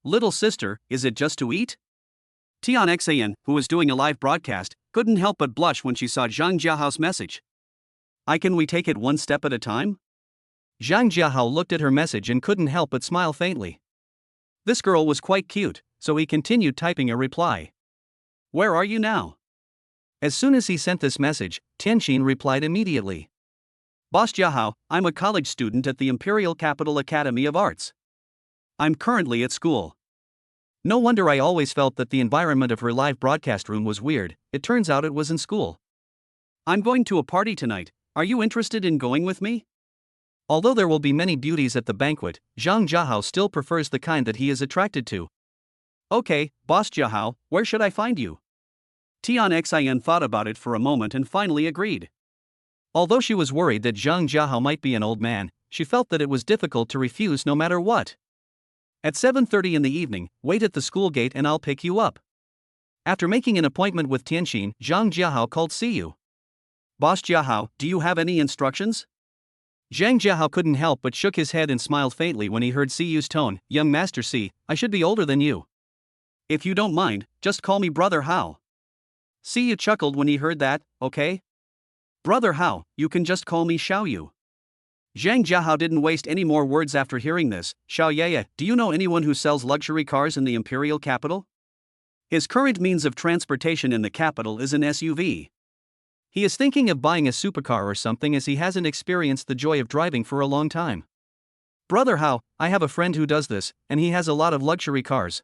Little sister, is it just to eat? Tian Xin, who was doing a live broadcast, couldn't help but blush when she saw Zhang Jiahao's message. Can we take it one step at a time? Zhang Jiahao looked at her message and couldn't help but smile faintly. This girl was quite cute, so he continued typing a reply. Where are you now? As soon as he sent this message, Tianqin replied immediately. Boss Jiahao, I'm a college student at the Imperial Capital Academy of Arts. I'm currently at school. No wonder I always felt that the environment of her live broadcast room was weird, it turns out it was in school. I'm going to a party tonight, are you interested in going with me? Although there will be many beauties at the banquet, Zhang Jiahao still prefers the kind that he is attracted to. Okay, Boss Jiahao, where should I find you? Tian Xin thought about it for a moment and finally agreed. Although she was worried that Zhang Jiahao might be an old man, she felt that it was difficult to refuse no matter what. At 7:30 in the evening, wait at the school gate and I'll pick you up. After making an appointment with Tianqin, Zhang Jiahao called Siyu. Boss Jiahao, do you have any instructions? Zhang Jiahao couldn't help but shook his head and smiled faintly when he heard Siyu's tone. Young Master Si, I should be older than you. If you don't mind, just call me Brother Hao. Siyu chuckled when he heard that, okay? Brother Hao, you can just call me Xiao Yu. Zhang Jiahao didn't waste any more words after hearing this. Xiao Yeye, do you know anyone who sells luxury cars in the imperial capital? His current means of transportation in the capital is an SUV. He is thinking of buying a supercar or something as he hasn't experienced the joy of driving for a long time. Brother Hao, I have a friend who does this, and he has a lot of luxury cars.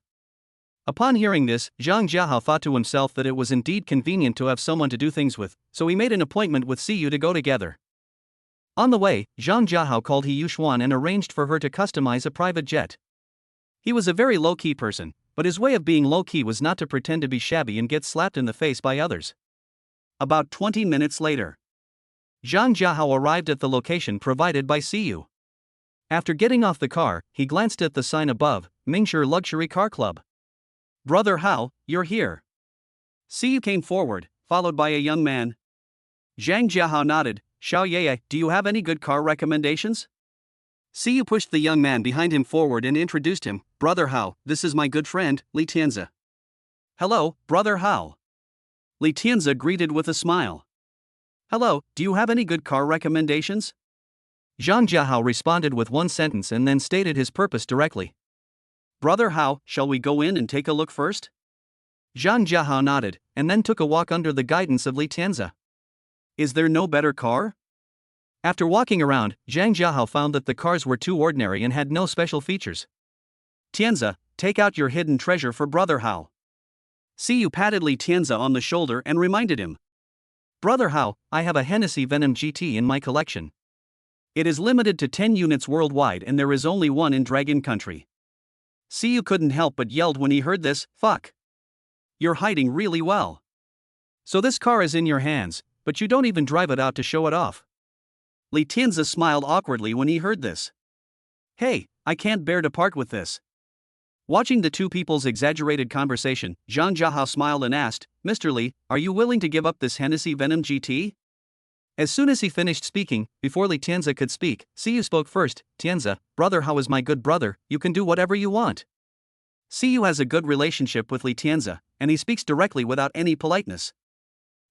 Upon hearing this, Zhang Jiahao thought to himself that it was indeed convenient to have someone to do things with, so he made an appointment with Siyu to go together. On the way, Zhang Jiahao called He Yuxuan and arranged for her to customize a private jet. He was a very low-key person, but his way of being low-key was not to pretend to be shabby and get slapped in the face by others. About 20 minutes later, Zhang Jiahao arrived at the location provided by Siyu. After getting off the car, he glanced at the sign above, Mingshi Luxury Car Club. "Brother Hao, you're here." Siyu came forward, followed by a young man. Zhang Jiahao nodded. "Xiao Yeye, do you have any good car recommendations?" Siyu pushed the young man behind him forward and introduced him. "Brother Hao, this is my good friend, Li Tianzi." "Hello, Brother Hao." Li Tianzi greeted with a smile. "Hello, do you have any good car recommendations?" Zhang Jiahao responded with one sentence and then stated his purpose directly. "Brother Hao, shall we go in and take a look first?" Zhang Jiahao nodded, and then took a walk under the guidance of Li Tianzi. "Is there no better car?" After walking around, Zhang Jiahao found that the cars were too ordinary and had no special features. "Tianzi, take out your hidden treasure for Brother Hao." Siyu patted Li Tianzi on the shoulder and reminded him. "Brother Hao, I have a Hennessy Venom GT in my collection. It is limited to 10 units worldwide and there is only one in Dragon Country." Siyu couldn't help but yelled when he heard this. "Fuck. You're hiding really well. So this car is in your hands, but you don't even drive it out to show it off." Li Tianzi smiled awkwardly when he heard this. "Hey, I can't bear to part with this." Watching the two people's exaggerated conversation, Zhang Jiahao smiled and asked, "Mr. Li, are you willing to give up this Hennessy Venom GT?" As soon as he finished speaking, before Li Tianzi could speak, Siyu spoke first. "Tianzi, Brother Hao is my good brother, you can do whatever you want." Siyu has a good relationship with Li Tianzi, and he speaks directly without any politeness.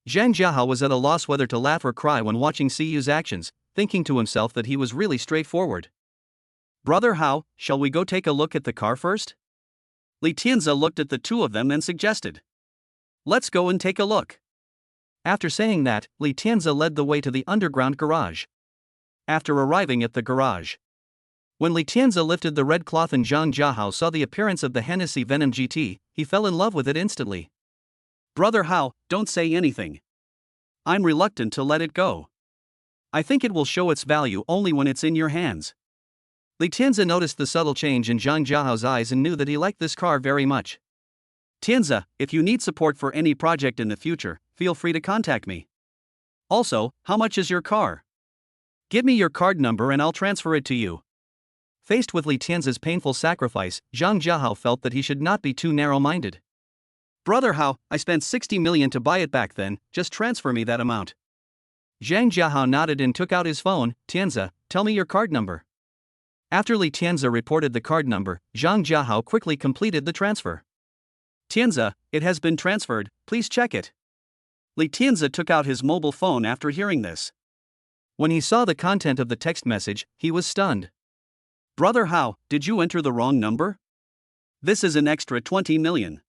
Zhang Jiahao was at a loss whether to laugh or cry when watching Siyu's actions, thinking to himself that he was really straightforward. "Brother Hao, shall we go take a look at the car first?" Li Tianzi looked at the two of them and suggested. "Let's go and take a look." After saying that, Li Tianzi led the way to the underground garage. After arriving at the garage, when Li Tianzi lifted the red cloth and Zhang Jiahao saw the appearance of the Hennessy Venom GT, he fell in love with it instantly. "Brother Hao, don't say anything. I'm reluctant to let it go. I think it will show its value only when it's in your hands." Li Tianzi noticed the subtle change in Zhang Jiahao's eyes and knew that he liked this car very much. "Tianzi, if you need support for any project in the future, feel free to contact me. Also, how much is your car? Give me your card number and I'll transfer it to you." Faced with Li Tianzi's painful sacrifice, Zhang Jiahao felt that he should not be too narrow-minded. "Brother Hao, I spent 60 million to buy it back then, just transfer me that amount." Zhang Jiahao nodded and took out his phone. "Tianzi, tell me your card number." After Li Tianzi reported the card number, Zhang Jiahao quickly completed the transfer. "Tianzi, it has been transferred, please check it." Li Tianzi took out his mobile phone after hearing this. When he saw the content of the text message, he was stunned. "Brother Hao, did you enter the wrong number? This is an extra 20 million.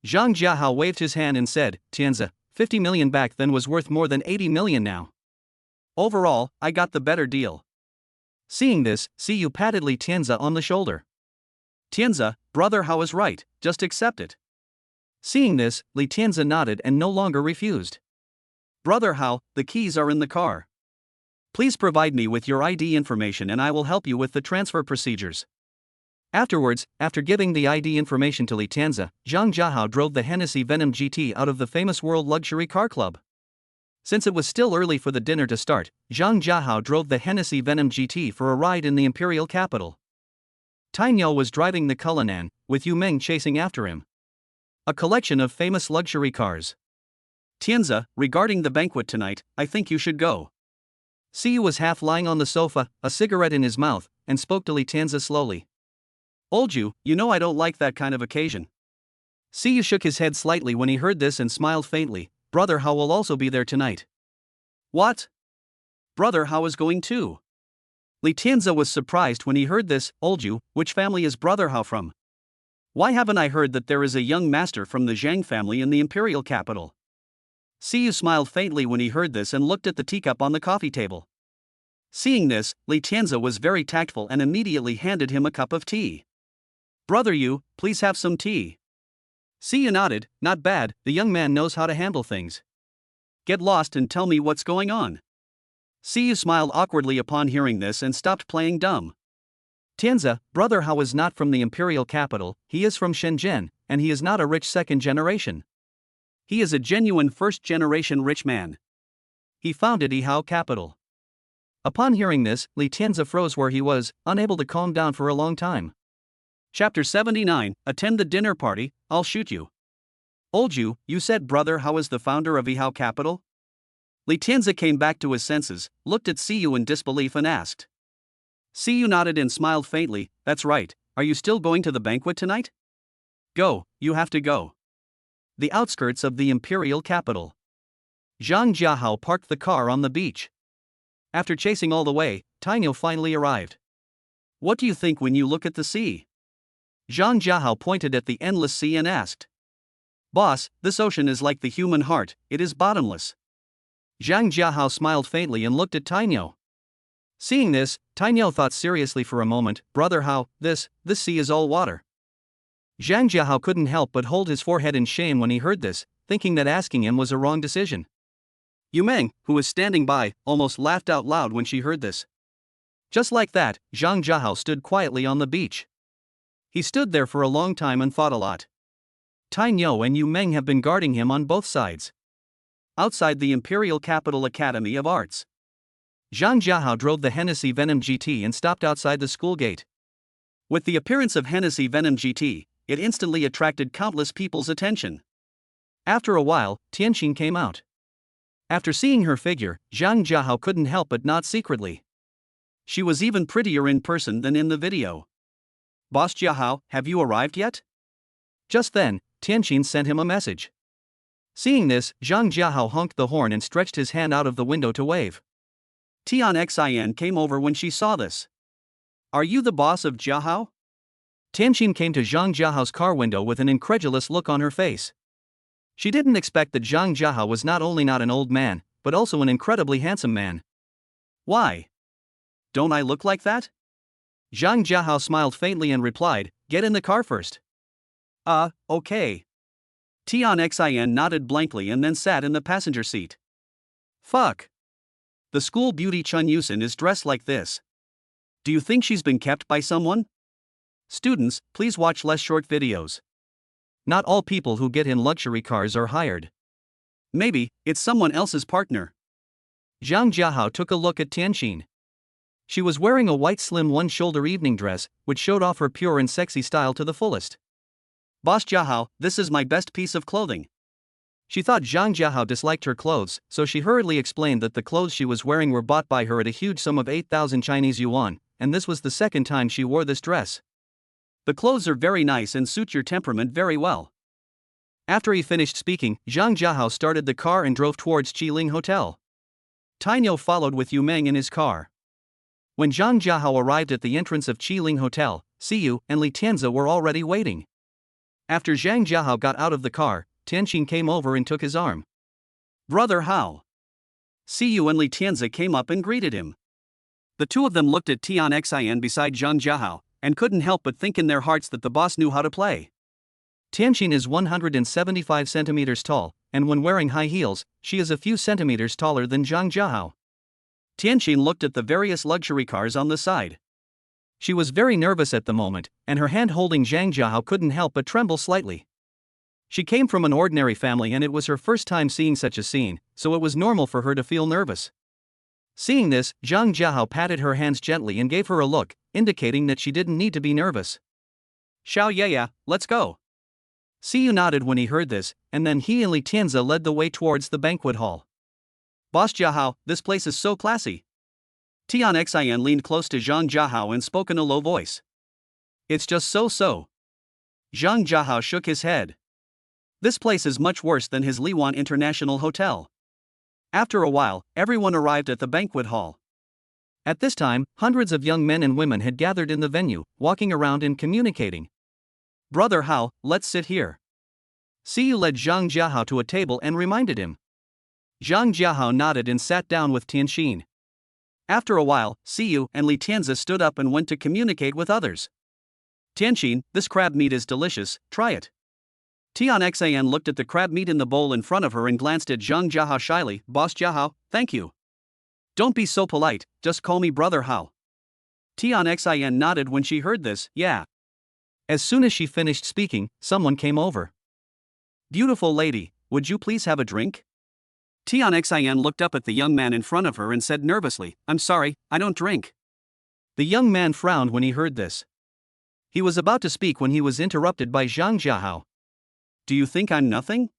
Zhang Jiahao waved his hand and said, "Tianzi, 50 million back then was worth more than 80 million now. Overall, I got the better deal." Seeing this, Siyu patted Li Tianzi on the shoulder. "Tianzi, Brother Hao is right, just accept it." Seeing this, Li Tianzi nodded and no longer refused. "Brother Hao, the keys are in the car. Please provide me with your ID information and I will help you with the transfer procedures." Afterwards, after giving the ID information to Li Tianzi, Zhang Jiahao drove the Hennessy Venom GT out of the famous World Luxury Car Club. Since it was still early for the dinner to start, Zhang Jiahao drove the Hennessy Venom GT for a ride in the imperial capital. Tainyo was driving the Cullinan, with Yu Meng chasing after him. A collection of famous luxury cars. "Tianzi, regarding the banquet tonight, I think you should go." Siyu was half lying on the sofa, a cigarette in his mouth, and spoke to Li Tianzi slowly. "Old you know I don't like that kind of occasion." Siyu shook his head slightly when he heard this and smiled faintly. "Brother Hao will also be there tonight." "What? Brother Hao is going too?" Li Tianzi was surprised when he heard this. "Old you, which family is Brother Hao from? Why haven't I heard that there is a young master from the Zhang family in the imperial capital?" Siyu smiled faintly when he heard this and looked at the teacup on the coffee table. Seeing this, Li Tianzi was very tactful and immediately handed him a cup of tea. "Brother Yu, please have some tea." Siyu nodded. Not bad, the young man knows how to handle things. Get lost and tell me what's going on. Siyu smiled awkwardly upon hearing this and stopped playing dumb. Tianzi, brother Hao is not from the imperial capital, he is from Shenzhen, and he is not a rich second generation. He is a genuine first-generation rich man. He founded Yihao capital. Upon hearing this, Li Tianzi froze where he was, unable to calm down for a long time. Chapter 79, Attend the dinner party, I'll shoot you. Old you said brother Hao is the founder of Yihao capital? Li Tianzi came back to his senses, looked at Siyu in disbelief and asked. Siyu nodded and smiled faintly. That's right, are you still going to the banquet tonight? Go, you have to go. The outskirts of the imperial capital. Zhang Jiahao parked the car on the beach. After chasing all the way, Tainyo finally arrived. What do you think when you look at the sea? Zhang Jiahao pointed at the endless sea and asked. Boss, this ocean is like the human heart, it is bottomless. Zhang Jiahao smiled faintly and looked at Tainyo. Seeing this, Tainyo thought seriously for a moment. Brother Hao, this sea is all water. Zhang Jiahao couldn't help but hold his forehead in shame when he heard this, thinking that asking him was a wrong decision. Yu Meng, who was standing by, almost laughed out loud when she heard this. Just like that, Zhang Jiahao stood quietly on the beach. He stood there for a long time and thought a lot. Tainyo and Yu Meng have been guarding him on both sides. Outside the Imperial Capital Academy of Arts, Zhang Jiahao drove the Hennessy Venom GT and stopped outside the school gate. With the appearance of Hennessy Venom GT, it instantly attracted countless people's attention. After a while, Tianqin came out. After seeing her figure, Zhang Jiahao couldn't help but nod secretly. She was even prettier in person than in the video. Boss Jiahao, have you arrived yet? Just then, Tianqin sent him a message. Seeing this, Zhang Jiahao honked the horn and stretched his hand out of the window to wave. Tian Xin came over when she saw this. Are you the boss of Jiahao? Tianqin came to Zhang Jiahao's car window with an incredulous look on her face. She didn't expect that Zhang Jiahao was not only not an old man, but also an incredibly handsome man. Why? Don't I look like that? Zhang Jiahao smiled faintly and replied, Get in the car first. Okay. Tian Xin nodded blankly and then sat in the passenger seat. Fuck. The school beauty Chun Yusin is dressed like this. Do you think she's been kept by someone? Students, please watch less short videos. Not all people who get in luxury cars are hired. Maybe, it's someone else's partner. Zhang Jiahao took a look at Tianqin. She was wearing a white slim one-shoulder evening dress, which showed off her pure and sexy style to the fullest. Boss Jiahao, this is my best piece of clothing. She thought Zhang Jiahao disliked her clothes, so she hurriedly explained that the clothes she was wearing were bought by her at a huge sum of 8,000 Chinese yuan, and this was the second time she wore this dress. The clothes are very nice and suit your temperament very well. After he finished speaking, Zhang Jiahao started the car and drove towards Qiling Hotel. Tainyo followed with Yu Meng in his car. When Zhang Jiahao arrived at the entrance of Qiling Hotel, Siyu and Li Tianzi were already waiting. After Zhang Jiahao got out of the car, Tianqin came over and took his arm. Brother Hao. Siyu and Li Tianzi came up and greeted him. The two of them looked at Tian Xin beside Zhang Jiahao, and couldn't help but think in their hearts that the boss knew how to play. Tianqin is 175 centimeters tall, and when wearing high heels, she is a few centimeters taller than Zhang Jiahao. Tianqin looked at the various luxury cars on the side. She was very nervous at the moment, and her hand holding Zhang Jiahao couldn't help but tremble slightly. She came from an ordinary family and it was her first time seeing such a scene, so it was normal for her to feel nervous. Seeing this, Zhang Jiahao patted her hands gently and gave her a look, indicating that she didn't need to be nervous. Xiao yeah, let's go. Siyu nodded when he heard this, and then he and Li Tianzi led the way towards the banquet hall. Boss Jiahao, this place is so classy. Tian Xin leaned close to Zhang Jiahao and spoke in a low voice. It's just so. Zhang Jiahao shook his head. This place is much worse than his Lin Wan International Hotel. After a while, everyone arrived at the banquet hall. At this time, hundreds of young men and women had gathered in the venue, walking around and communicating. Brother Hao, let's sit here. Siyu led Zhang Jiahao to a table and reminded him. Zhang Jiahao nodded and sat down with Tianqin. After a while, Siyu and Li Tianzi stood up and went to communicate with others. Tianqin, this crab meat is delicious, try it. Tian Xan looked at the crab meat in the bowl in front of her and glanced at Zhang Jiahao shyly. Boss Jiahao, thank you. Don't be so polite, just call me Brother Hao. Tian Xan nodded when she heard this. Yeah. As soon as she finished speaking, someone came over. Beautiful lady, would you please have a drink? Tian Xan looked up at the young man in front of her and said nervously, I'm sorry, I don't drink. The young man frowned when he heard this. He was about to speak when he was interrupted by Zhang Jiahao. Do you think I'm nothing?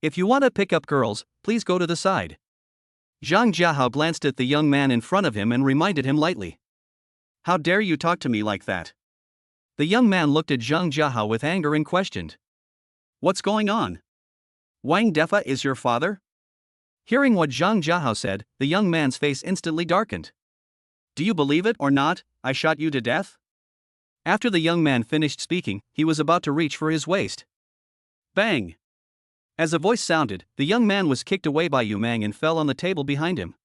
If you want to pick up girls, please go to the side. Zhang Jiahao glanced at the young man in front of him and reminded him lightly. How dare you talk to me like that? The young man looked at Zhang Jiahao with anger and questioned. What's going on? Wang Defa is your father? Hearing what Zhang Jiahao said, the young man's face instantly darkened. Do you believe it or not, I shot you to death? After the young man finished speaking, he was about to reach for his waist. Bang! As a voice sounded, the young man was kicked away by Yu Mang and fell on the table behind him.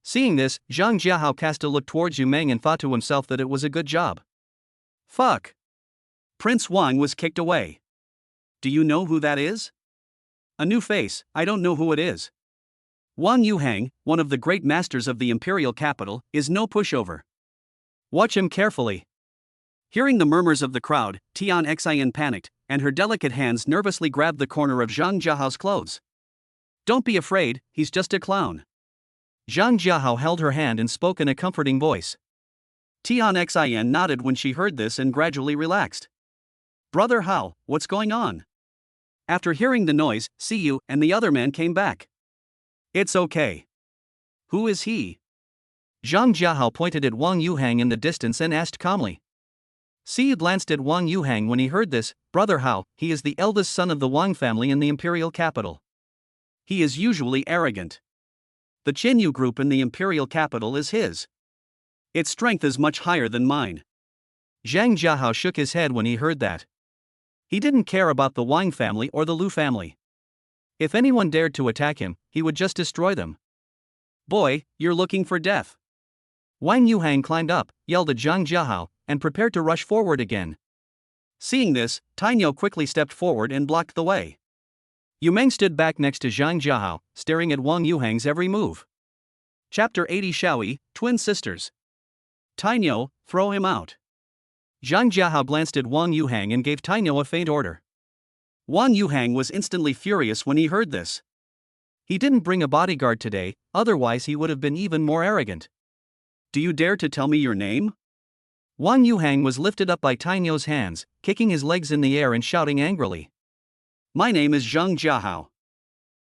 Seeing this, Zhang Jiahao cast a look towards Yu Mang and thought to himself that it was a good job. Fuck! Prince Wang was kicked away. Do you know who that is? A new face, I don't know who it is. Wang Yuhang, one of the great masters of the imperial capital, is no pushover. Watch him carefully. Hearing the murmurs of the crowd, Tian Xian panicked, and her delicate hands nervously grabbed the corner of Zhang Jiahao's clothes. Don't be afraid, he's just a clown. Zhang Jiahao held her hand and spoke in a comforting voice. Tian Xian nodded when she heard this and gradually relaxed. Brother Hao, what's going on? After hearing the noise, Siyu and the other man came back. It's okay. Who is he? Zhang Jiahao pointed at Wang Yuhang in the distance and asked calmly. Siyu glanced at Wang Yuhang when he heard this. Brother Hao, he is the eldest son of the Wang family in the imperial capital. He is usually arrogant. The Chenyu group in the imperial capital is his. Its strength is much higher than mine. Zhang Jiahao shook his head when he heard that. He didn't care about the Wang family or the Lu family. If anyone dared to attack him, he would just destroy them. Boy, you're looking for death. Wang Yuhang climbed up, yelled at Zhang Jiahao, and prepared to rush forward again. Seeing this, Tainyo quickly stepped forward and blocked the way. Yu Meng stood back next to Zhang Jiahao, staring at Wang Yuhang's every move. Chapter 80 Xiaoyi, Twin Sisters. Tainyo, throw him out. Zhang Jiahao glanced at Wang Yuhang and gave Tainyo a faint order. Wang Yuhang was instantly furious when he heard this. He didn't bring a bodyguard today, otherwise he would have been even more arrogant. Do you dare to tell me your name? Wang Yuhang was lifted up by Tainyo's hands, kicking his legs in the air and shouting angrily. My name is Zhang Jiahao.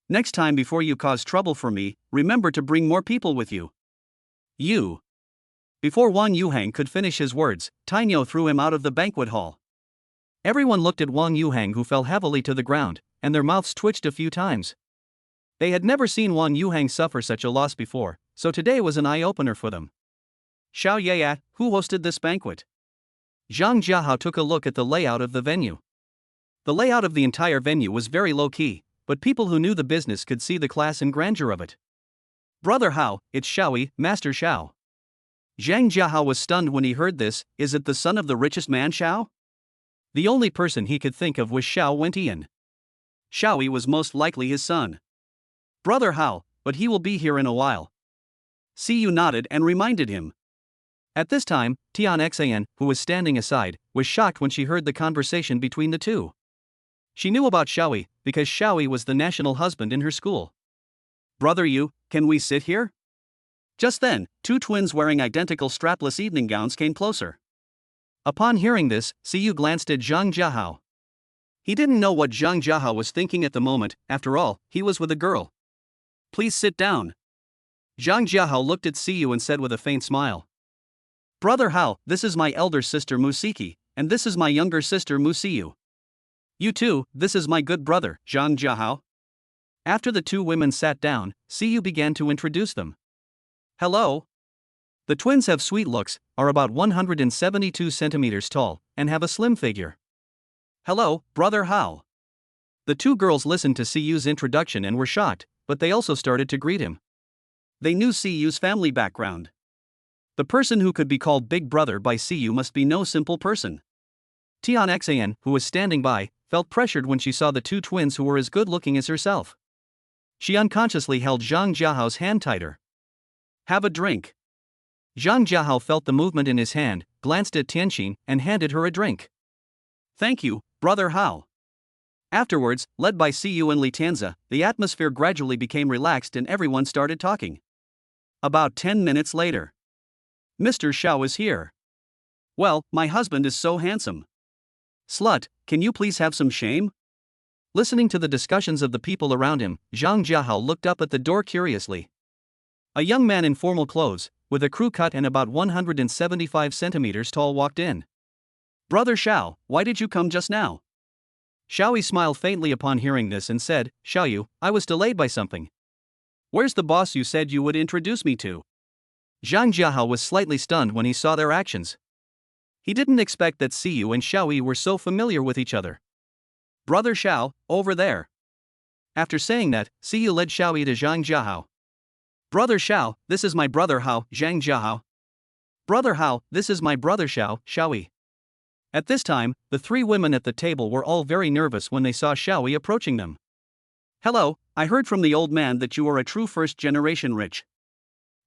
Next time before you cause trouble for me, remember to bring more people with you. You. Before Wang Yuhang could finish his words, Tainyo threw him out of the banquet hall. Everyone looked at Wang Yuhang, who fell heavily to the ground, and their mouths twitched a few times. They had never seen Wang Yuhang suffer such a loss before, so today was an eye-opener for them. Xiao Yaya, who hosted this banquet? Zhang Jiahao took a look at the layout of the venue. The layout of the entire venue was very low-key, but people who knew the business could see the class and grandeur of it. Brother Hao, it's Xiaoyi, Master Xiao. Zhang Jiahao was stunned when he heard this. Is it the son of the richest man Xiao? The only person he could think of was Xiao Wentian. Xiaoyi was most likely his son. Brother Hao, but he will be here in a while. Siyu nodded and reminded him. At this time, Tian Xan, who was standing aside, was shocked when she heard the conversation between the two. She knew about Xiaoyi, because Xiaoyi was the national husband in her school. Brother Yu, can we sit here? Just then, two twins wearing identical strapless evening gowns came closer. Upon hearing this, Siyu glanced at Zhang Jiahao. He didn't know what Zhang Jiahao was thinking at the moment. After all, he was with a girl. Please sit down. Zhang Jiahao looked at Siyu and said with a faint smile. Brother Hao, this is my elder sister Musiki, and this is my younger sister Musiyu. You too, this is my good brother, Zhang Jiahao. After the two women sat down, Siyu began to introduce them. Hello. The twins have sweet looks, are about 172 centimeters tall, and have a slim figure. Hello, Brother Hao. The two girls listened to Siyu's introduction and were shocked, but they also started to greet him. They knew Siyu's family background. The person who could be called Big Brother by Siyu must be no simple person. Tian Xan, who was standing by, felt pressured when she saw the two twins who were as good looking as herself. She unconsciously held Zhang Jiahao's hand tighter. Have a drink. Zhang Jiahao felt the movement in his hand, glanced at Tianqin, and handed her a drink. Thank you, Brother Hao. Afterwards, led by Siyu and Li Tianzi, the atmosphere gradually became relaxed and everyone started talking. About 10 minutes later. Mr. Xiao is here. Well, my husband is so handsome. Slut, can you please have some shame? Listening to the discussions of the people around him, Zhang Jiahao looked up at the door curiously. A young man in formal clothes, with a crew cut and about 175 centimeters tall walked in. Brother Xiao, why did you come just now? Xiaoyi smiled faintly upon hearing this and said, Xiaoyu, I was delayed by something. Where's the boss you said you would introduce me to? Zhang Jiahao was slightly stunned when he saw their actions. He didn't expect that Siyu and Xiaoyi were so familiar with each other. Brother Xiao, over there. After saying that, Siyu led Xiaoyi to Zhang Jiahao. Brother Xiao, this is my brother Hao, Zhang Jiahao. Brother Hao, this is my brother Xiao, Xiaoyi. At this time, the three women at the table were all very nervous when they saw Xiaoyi approaching them. Hello, I heard from the old man that you are a true first-generation rich.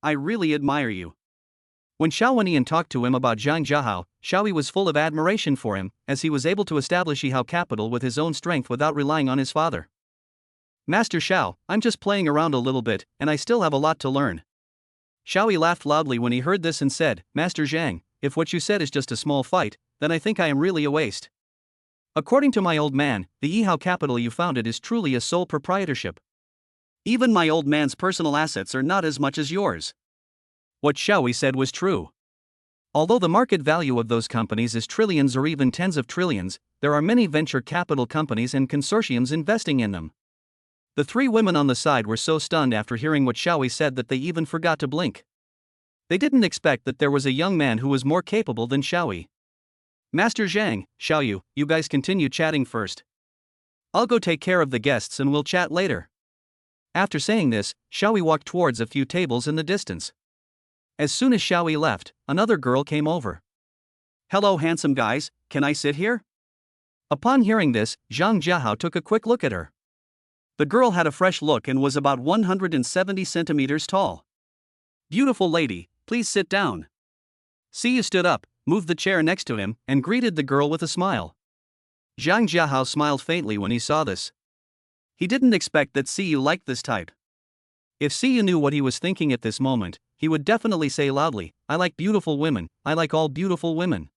I really admire you. When Xiao Wenian talked to him about Zhang Jiahao, Xiaoyi was full of admiration for him, as he was able to establish Yihao capital with his own strength without relying on his father. Master Xiao, I'm just playing around a little bit, and I still have a lot to learn. Xiaoyi laughed loudly when he heard this and said, Master Zhang, if what you said is just a small fight, then I think I am really a waste. According to my old man, the Yihao capital you founded is truly a sole proprietorship. Even my old man's personal assets are not as much as yours. What Xiaoyi said was true. Although the market value of those companies is trillions or even tens of trillions, there are many venture capital companies and consortiums investing in them. The three women on the side were so stunned after hearing what Xiaoyi said that they even forgot to blink. They didn't expect that there was a young man who was more capable than Xiaoyi. Master Zhang, Xiaoyu, you guys continue chatting first. I'll go take care of the guests and we'll chat later. After saying this, Xiaoyi walked towards a few tables in the distance. As soon as Xiaoyi left, another girl came over. Hello handsome guys, can I sit here? Upon hearing this, Zhang Jiahao took a quick look at her. The girl had a fresh look and was about 170 centimeters tall. Beautiful lady, please sit down. Siyu stood up, moved the chair next to him, and greeted the girl with a smile. Zhang Jiahao smiled faintly when he saw this. He didn't expect that Siyu liked this type. If Siyu knew what he was thinking at this moment, he would definitely say loudly, I like beautiful women, I like all beautiful women.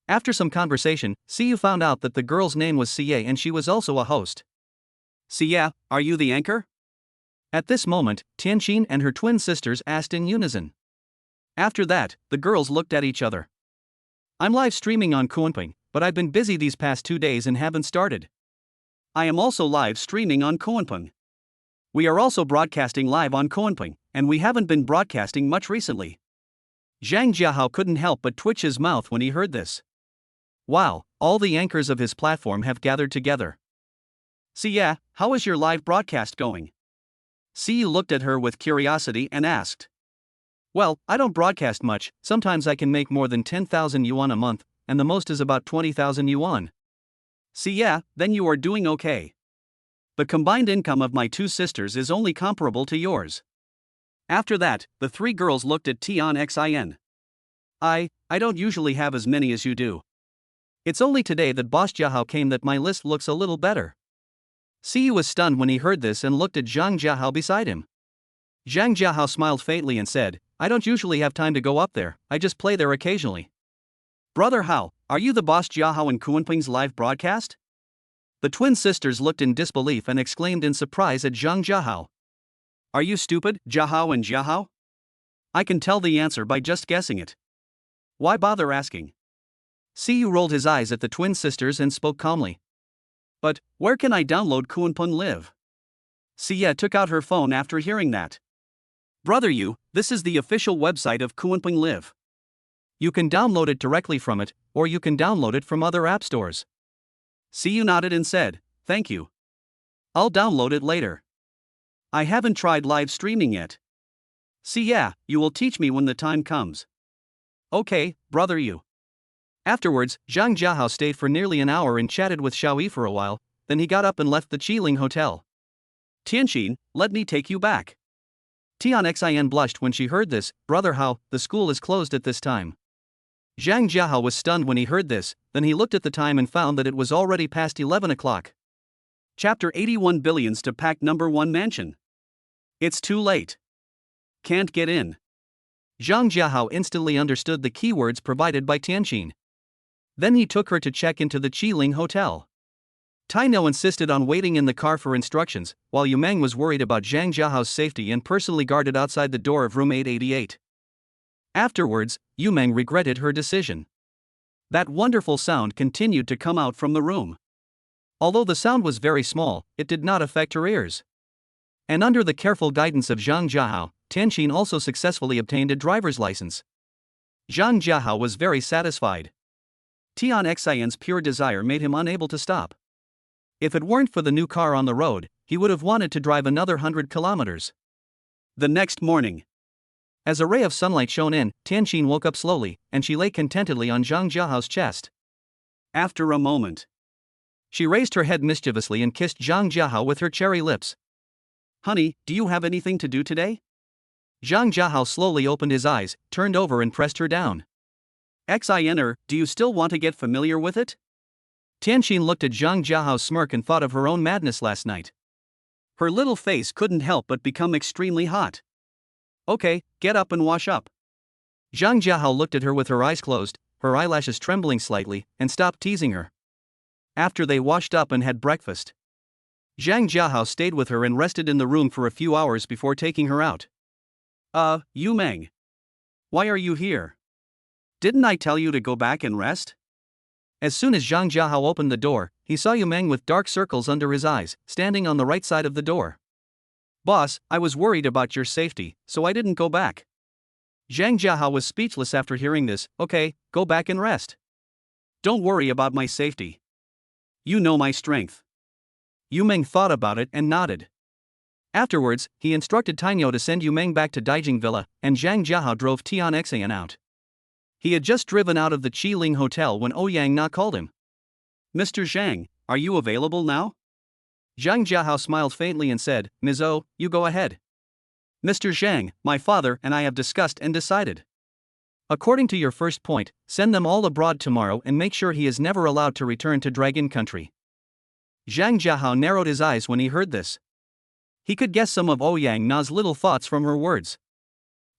After some conversation, Siyu found out that the girl's name was Siye and she was also a host. Siye, are you the anchor? At this moment, Tianqin and her twin sisters asked in unison. After that, the girls looked at each other. I'm live streaming on Kunpeng, but I've been busy these past 2 days and haven't started. I am also live streaming on Kunpeng. We are also broadcasting live on Kunpeng, and we haven't been broadcasting much recently. Zhang Jiahao couldn't help but twitch his mouth when he heard this. Wow, all the anchors of his platform have gathered together. Siye, how is your live broadcast going? Siyu looked at her with curiosity and asked. Well, I don't broadcast much, sometimes I can make more than 10,000 yuan a month, and the most is about 20,000 yuan. Siye, then you are doing okay. The combined income of my two sisters is only comparable to yours. After that, the three girls looked at Tian Xin. I don't usually have as many as you do. It's only today that Boss Jiahao came that my list looks a little better. Siyu was stunned when he heard this and looked at Zhang Jiahao beside him. Zhang Jiahao smiled faintly and said, I don't usually have time to go up there, I just play there occasionally. Brother Hao, are you the Boss Jiahao in Kunpeng's live broadcast? The twin sisters looked in disbelief and exclaimed in surprise at Zhang Jiahao. Are you stupid, Jiahao and Jiahao? I can tell the answer by just guessing it. Why bother asking? Siyu rolled his eyes at the twin sisters and spoke calmly. But, where can I download Kunpeng Live? Siye took out her phone after hearing that. Brother you, this is the official website of Kunpeng Live. You can download it directly from it, or you can download it from other app stores. Siyu nodded and said, thank you. I'll download it later. I haven't tried live streaming yet. Siye, you will teach me when the time comes. Okay, brother you. Afterwards, Zhang Jiahao stayed for nearly an hour and chatted with Xiaoyi for a while, then he got up and left the Qiling hotel. Tianxin, let me take you back. Tian Xin blushed when she heard this. Brother Hao, the school is closed at this time. Zhang Jiahao was stunned when he heard this, then he looked at the time and found that it was already past 11 o'clock. Chapter 81 Billions to pack number 1 mansion. It's too late. Can't get in. Zhang Jiahao instantly understood the keywords provided by Tianxin. Then he took her to check into the Qiling hotel. Taino insisted on waiting in the car for instructions, while Yumeng was worried about Zhang Jiahao's safety and personally guarded outside the door of room 888. Afterwards, Yumeng regretted her decision. That wonderful sound continued to come out from the room. Although the sound was very small, it did not affect her ears. And under the careful guidance of Zhang Jiahao, Tianxin also successfully obtained a driver's license. Zhang Jiahao was very satisfied. Tian Xin's pure desire made him unable to stop. If it weren't for the new car on the road, he would have wanted to drive another 100 kilometers. The next morning, as a ray of sunlight shone in, Tianxin woke up slowly, and she lay contentedly on Zhang Jiahao's chest. After a moment, she raised her head mischievously and kissed Zhang Jiahao with her cherry lips. Honey, do you have anything to do today? Zhang Jiahao slowly opened his eyes, turned over and pressed her down. Xiner, do you still want to get familiar with it? Tianxin looked at Zhang Jiahao's smirk and thought of her own madness last night. Her little face couldn't help but become extremely hot. Okay, get up and wash up. Zhang Jiahao looked at her with her eyes closed, her eyelashes trembling slightly, and stopped teasing her. After they washed up and had breakfast, Zhang Jiahao stayed with her and rested in the room for a few hours before taking her out. Yumeng. Why are you here? Didn't I tell you to go back and rest? As soon as Zhang Jiahao opened the door, he saw Yumeng with dark circles under his eyes, standing on the right side of the door. Boss, I was worried about your safety, so I didn't go back. Zhang Jiahao was speechless after hearing this. Okay, go back and rest. Don't worry about my safety. You know my strength. Yumeng thought about it and nodded. Afterwards, he instructed Taino to send Yumeng back to Daijing Villa, and Zhang Jiahao drove Tian Xian out. He had just driven out of the Qiling hotel when Ouyang Na called him. Mr. Zhang, are you available now? Zhang Jiahao smiled faintly and said, Ms. O, you go ahead. Mr. Zhang, my father and I have discussed and decided. According to your first point, send them all abroad tomorrow and make sure he is never allowed to return to Dragon Country. Zhang Jiahao narrowed his eyes when he heard this. He could guess some of Ouyang Na's little thoughts from her words.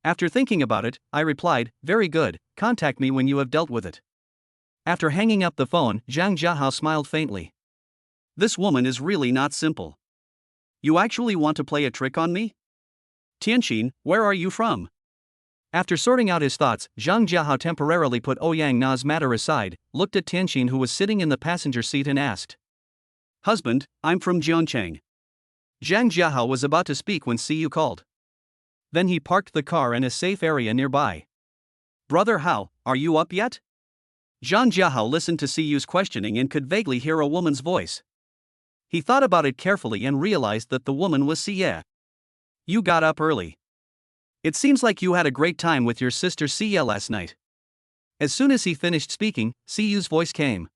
After thinking about it, I replied, very good, contact me when you have dealt with it. After hanging up the phone, Zhang Jiahao smiled faintly. This woman is really not simple. You actually want to play a trick on me? Tianxin, where are you from? After sorting out his thoughts, Zhang Jiahao temporarily put Ouyang Na's matter aside, looked at Tianxin who was sitting in the passenger seat and asked. Husband, I'm from Jiangcheng. Zhang Jiahao was about to speak when Siyu called. Then he parked the car in a safe area nearby. Brother Hao, are you up yet? Zhang Jiahao listened to Siyu's questioning and could vaguely hear a woman's voice. He thought about it carefully and realized that the woman was Siye. You got up early. It seems like you had a great time with your sister Siye last night. As soon as he finished speaking, Siyu's voice came.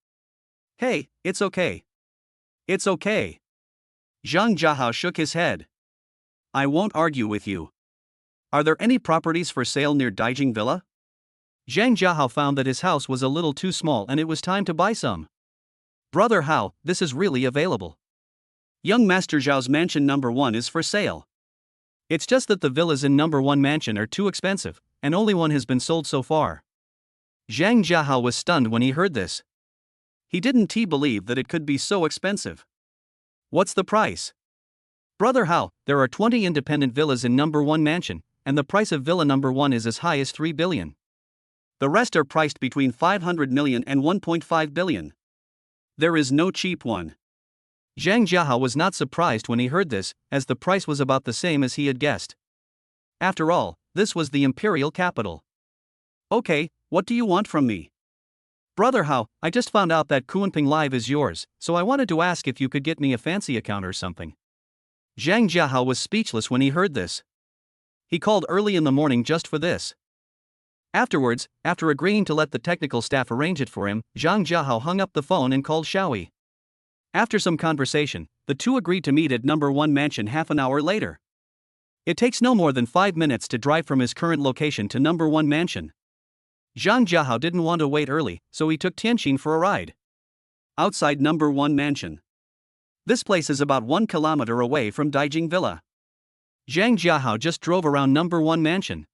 Hey, it's okay. It's okay. Zhang Jiahao shook his head. I won't argue with you. Are there any properties for sale near Daijing Villa? Zhang Jiahao found that his house was a little too small and it was time to buy some. Brother Hao, this is really available. Young Master Zhao's mansion number 1 is for sale. It's just that the villas in number 1 mansion are too expensive, and only one has been sold so far. Zhang Jiahao was stunned when he heard this. He didn't believe that it could be so expensive. What's the price? Brother Hao, there are 20 independent villas in number 1 mansion, and the price of villa number 1 is as high as 3 billion. The rest are priced between 500 million and 1.5 billion. There is no cheap one. Zhang Jiahao was not surprised when he heard this, as the price was about the same as he had guessed. After all, this was the imperial capital. Okay, what do you want from me? Brother Hao, I just found out that Kunping Live is yours, so I wanted to ask if you could get me a fancy account or something. Zhang Jiahao was speechless when he heard this. He called early in the morning just for this. Afterwards, after agreeing to let the technical staff arrange it for him, Zhang Jiahao hung up the phone and called Xiaowei. After some conversation, the two agreed to meet at number 1 mansion half an hour later. It takes no more than 5 minutes to drive from his current location to number 1 mansion. Zhang Jiahao didn't want to wait early, so he took Tianqin for a ride. Outside number 1 mansion. This place is about 1 kilometer away from Daijing Villa. Zhang Jiahao just drove around number 1 mansion.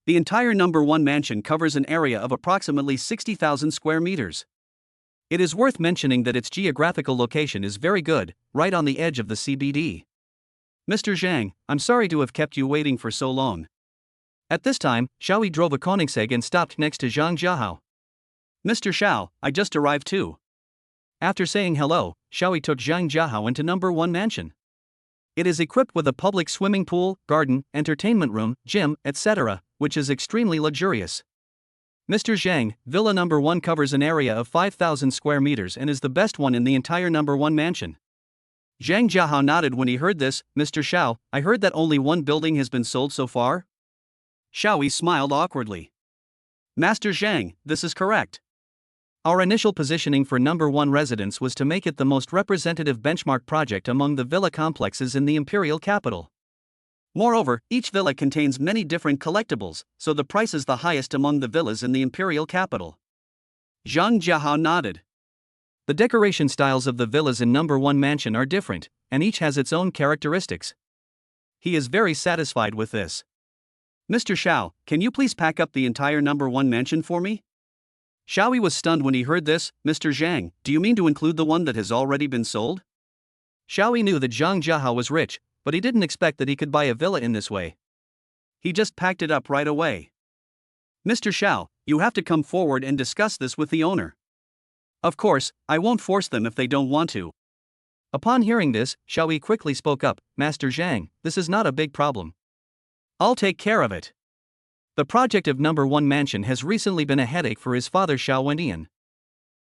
The entire number 1 mansion covers an area of approximately 60,000 square meters. It is worth mentioning that its geographical location is very good, right on the edge of the CBD. Mr. Zhang, I'm sorry to have kept you waiting for so long. At this time, Xiaowei drove a Koenigsegg and stopped next to Zhang Jiahao. Mr. Xiao, I just arrived too. After saying hello, Xiaowei took Zhang Jiahao into number 1 mansion. It is equipped with a public swimming pool, garden, entertainment room, gym, etc., which is extremely luxurious. Mr. Zhang, Villa number 1 covers an area of 5,000 square meters and is the best one in the entire number 1 mansion. Zhang Jiahao nodded when he heard this. Mr. Xiao, I heard that only one building has been sold so far? Xiaowei smiled awkwardly. Master Zhang, this is correct. Our initial positioning for number 1 residence was to make it the most representative benchmark project among the villa complexes in the imperial capital. Moreover, each villa contains many different collectibles, so the price is the highest among the villas in the imperial capital. Zhang Jiahao nodded. The decoration styles of the villas in number 1 mansion are different, and each has its own characteristics. He is very satisfied with this. Mr. Xiao, can you please pack up the entire number 1 mansion for me? Xiaowei was stunned when he heard this. Mr. Zhang, do you mean to include the one that has already been sold? Xiaowei knew that Zhang Jiahao was rich, but he didn't expect that he could buy a villa in this way. He just packed it up right away. Mr. Xiao, you have to come forward and discuss this with the owner. Of course, I won't force them if they don't want to. Upon hearing this, Xiaowei quickly spoke up. Master Zhang, this is not a big problem. I'll take care of it. The project of number 1 mansion has recently been a headache for his father Xiao Wendian.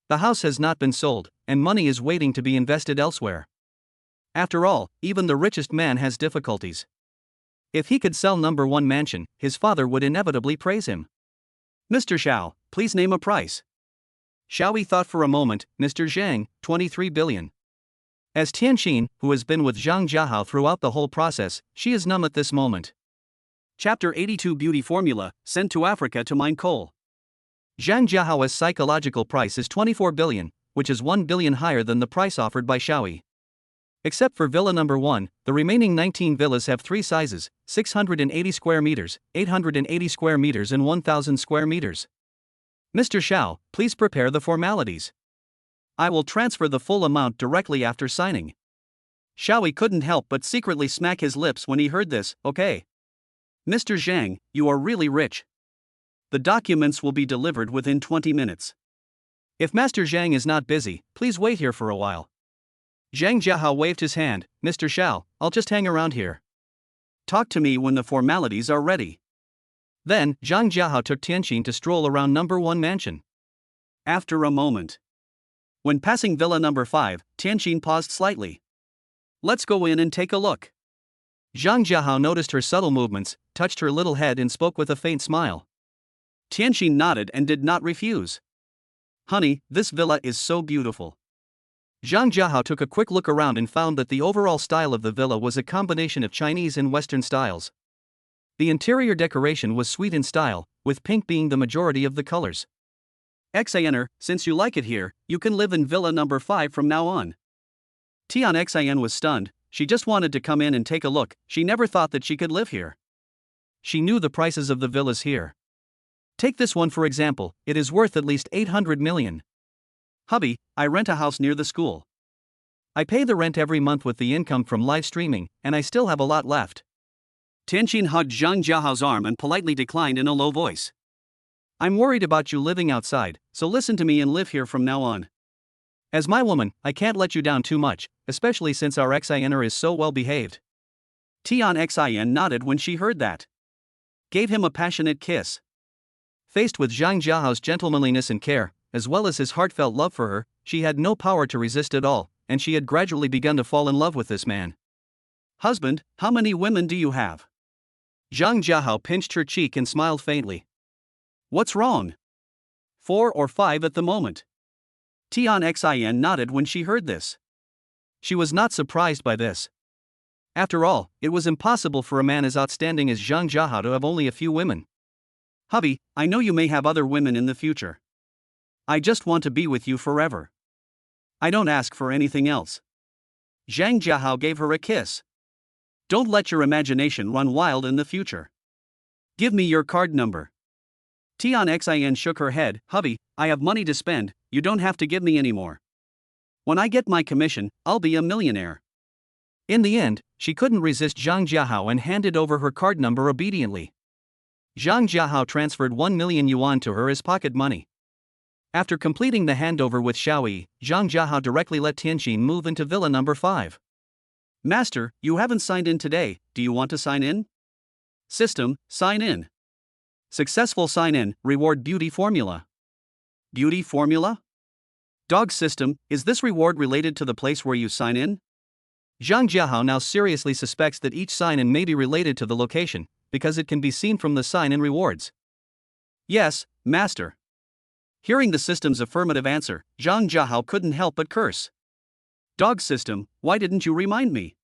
The house has not been sold, and money is waiting to be invested elsewhere. After all, even the richest man has difficulties. If he could sell number 1 mansion, his father would inevitably praise him. Mr. Xiao, please name a price. Xiaowei thought for a moment. Mr. Zhang, 23 billion. As Tianqin, who has been with Zhang Jiahao throughout the whole process, she is numb at this moment. Chapter 82 Beauty Formula, sent to Africa to mine coal. Zhang Jiahao's psychological price is 24 billion, which is 1 billion higher than the price offered by Xiaowei. Except for villa number 1, the remaining 19 villas have 3 sizes, 680 square meters, 880 square meters and 1,000 square meters. Mr. Xiao, please prepare the formalities. I will transfer the full amount directly after signing. Xiaowei couldn't help but secretly smack his lips when he heard this. Okay. Mr. Zhang, you are really rich. The documents will be delivered within 20 minutes. If Master Zhang is not busy, please wait here for a while. Zhang Jiahao waved his hand. Mr. Xiao, I'll just hang around here. Talk to me when the formalities are ready. Then, Zhang Jiahao took Tianqin to stroll around number 1 mansion. After a moment. When passing villa number 5, Tianqin paused slightly. Let's go in and take a look. Zhang Jiahao noticed her subtle movements, touched her little head and spoke with a faint smile. Tianqin nodded and did not refuse. Honey, this villa is so beautiful. Zhang Jiahao took a quick look around and found that the overall style of the villa was a combination of Chinese and Western styles. The interior decoration was sweet in style, with pink being the majority of the colors. Xin, since you like it here, you can live in villa number 5 from now on. Tian Xin was stunned. She just wanted to come in and take a look. She never thought that she could live here. She knew the prices of the villas here. Take this one for example, it is worth at least 800 million. Hubby, I rent a house near the school. I pay the rent every month with the income from live streaming, and I still have a lot left. Tianqin hugged Zhang Jiahao's arm and politely declined in a low voice. I'm worried about you living outside, so listen to me and live here from now on. As my woman, I can't let you down too much, especially since our Xiner is so well behaved. Tian Xin nodded when she heard that. Gave him a passionate kiss. Faced with Zhang Jiahao's gentlemanliness and care, as well as his heartfelt love for her, she had no power to resist at all, and she had gradually begun to fall in love with this man. Husband, how many women do you have? Zhang Jiahao pinched her cheek and smiled faintly. What's wrong? 4 or 5 at the moment. Tian Xin nodded when she heard this. She was not surprised by this. After all, it was impossible for a man as outstanding as Zhang Jiahao to have only a few women. Hubby, I know you may have other women in the future. I just want to be with you forever. I don't ask for anything else. Zhang Jiahao gave her a kiss. Don't let your imagination run wild in the future. Give me your card number. Tian Xin shook her head. Hubby, I have money to spend, you don't have to give me any more. When I get my commission, I'll be a millionaire. In the end, she couldn't resist Zhang Jiahao and handed over her card number obediently. Zhang Jiahao transferred 1 million yuan to her as pocket money. After completing the handover with Xiaoyi, Zhang Jiahao directly let Tianqin move into villa number 5. Master, you haven't signed in today, do you want to sign in? System, sign in. Successful sign in, reward beauty formula. Beauty formula? Dog system, is this reward related to the place where you sign in? Zhang Jiahao now seriously suspects that each sign-in may be related to the location, because it can be seen from the sign-in rewards. Yes, Master. Hearing the system's affirmative answer, Zhang Jiahao couldn't help but curse. Dog system, why didn't you remind me?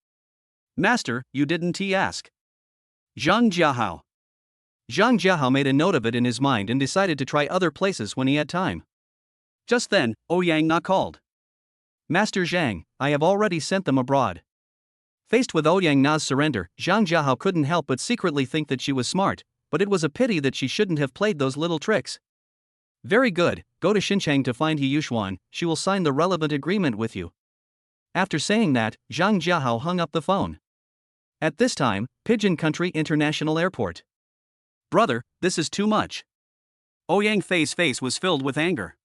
Master, you didn't ask. Zhang Jiahao. Zhang Jiahao made a note of it in his mind and decided to try other places when he had time. Just then, Ouyang Na called. Master Zhang, I have already sent them abroad. Faced with Ouyang Na's surrender, Zhang Jiahao couldn't help but secretly think that she was smart, but it was a pity that she shouldn't have played those little tricks. Very good, go to Xinchang to find He Yuxuan, she will sign the relevant agreement with you. After saying that, Zhang Jiahao hung up the phone. At this time, Pigeon Country International Airport. Brother, this is too much. Ouyang Fei's face was filled with anger.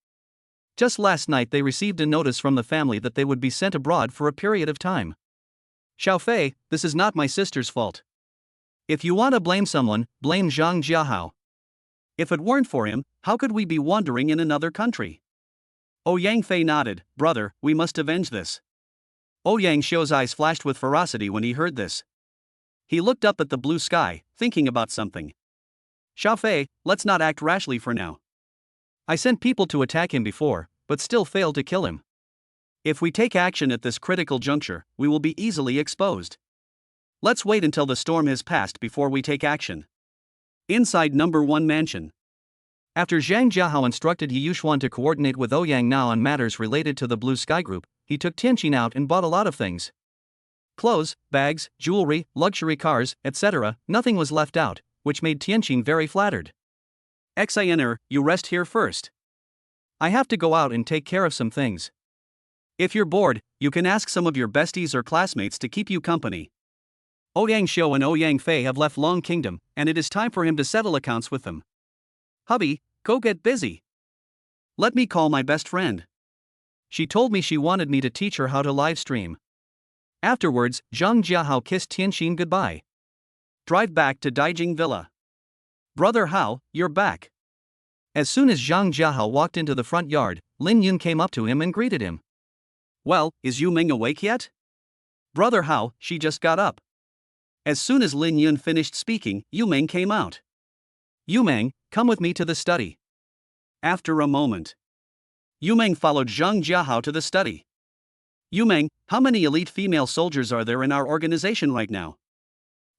Just last night they received a notice from the family that they would be sent abroad for a period of time. Xiao Fei, this is not my sister's fault. If you want to blame someone, blame Zhang Jiahao. If it weren't for him, how could we be wandering in another country? Ouyang Fei nodded. Brother, we must avenge this. Ouyang Xiu's eyes flashed with ferocity when he heard this. He looked up at the blue sky, thinking about something. Xiao Fei, let's not act rashly for now. I sent people to attack him before, but still failed to kill him. If we take action at this critical juncture, we will be easily exposed. Let's wait until the storm has passed before we take action. Inside number 1 mansion. After Zhang Jiahao instructed He Yuxuan to coordinate with Ouyang Na on matters related to the Blue Sky Group, he took Tianqin out and bought a lot of things. Clothes, bags, jewelry, luxury cars, etc., nothing was left out, which made Tianqin very flattered. Xiner, you rest here first. I have to go out and take care of some things. If you're bored, you can ask some of your besties or classmates to keep you company. Ouyang Xiu and Ouyang Fei have left Long Kingdom, and it is time for him to settle accounts with them. Hubby, go get busy. Let me call my best friend. She told me she wanted me to teach her how to live stream. Afterwards, Zhang Jiahao kissed Tianqin goodbye. Drive back to Daijing Villa. Brother Hao, you're back. As soon as Zhang Jiahao walked into the front yard, Lin Yun came up to him and greeted him. Well, is Yu Ming awake yet? Brother Hao, she just got up. As soon as Lin Yun finished speaking, Yu Ming came out. Yu Ming, come with me to the study. After a moment, Yu Ming followed Zhang Jiahao to the study. Yu Ming, how many elite female soldiers are there in our organization right now?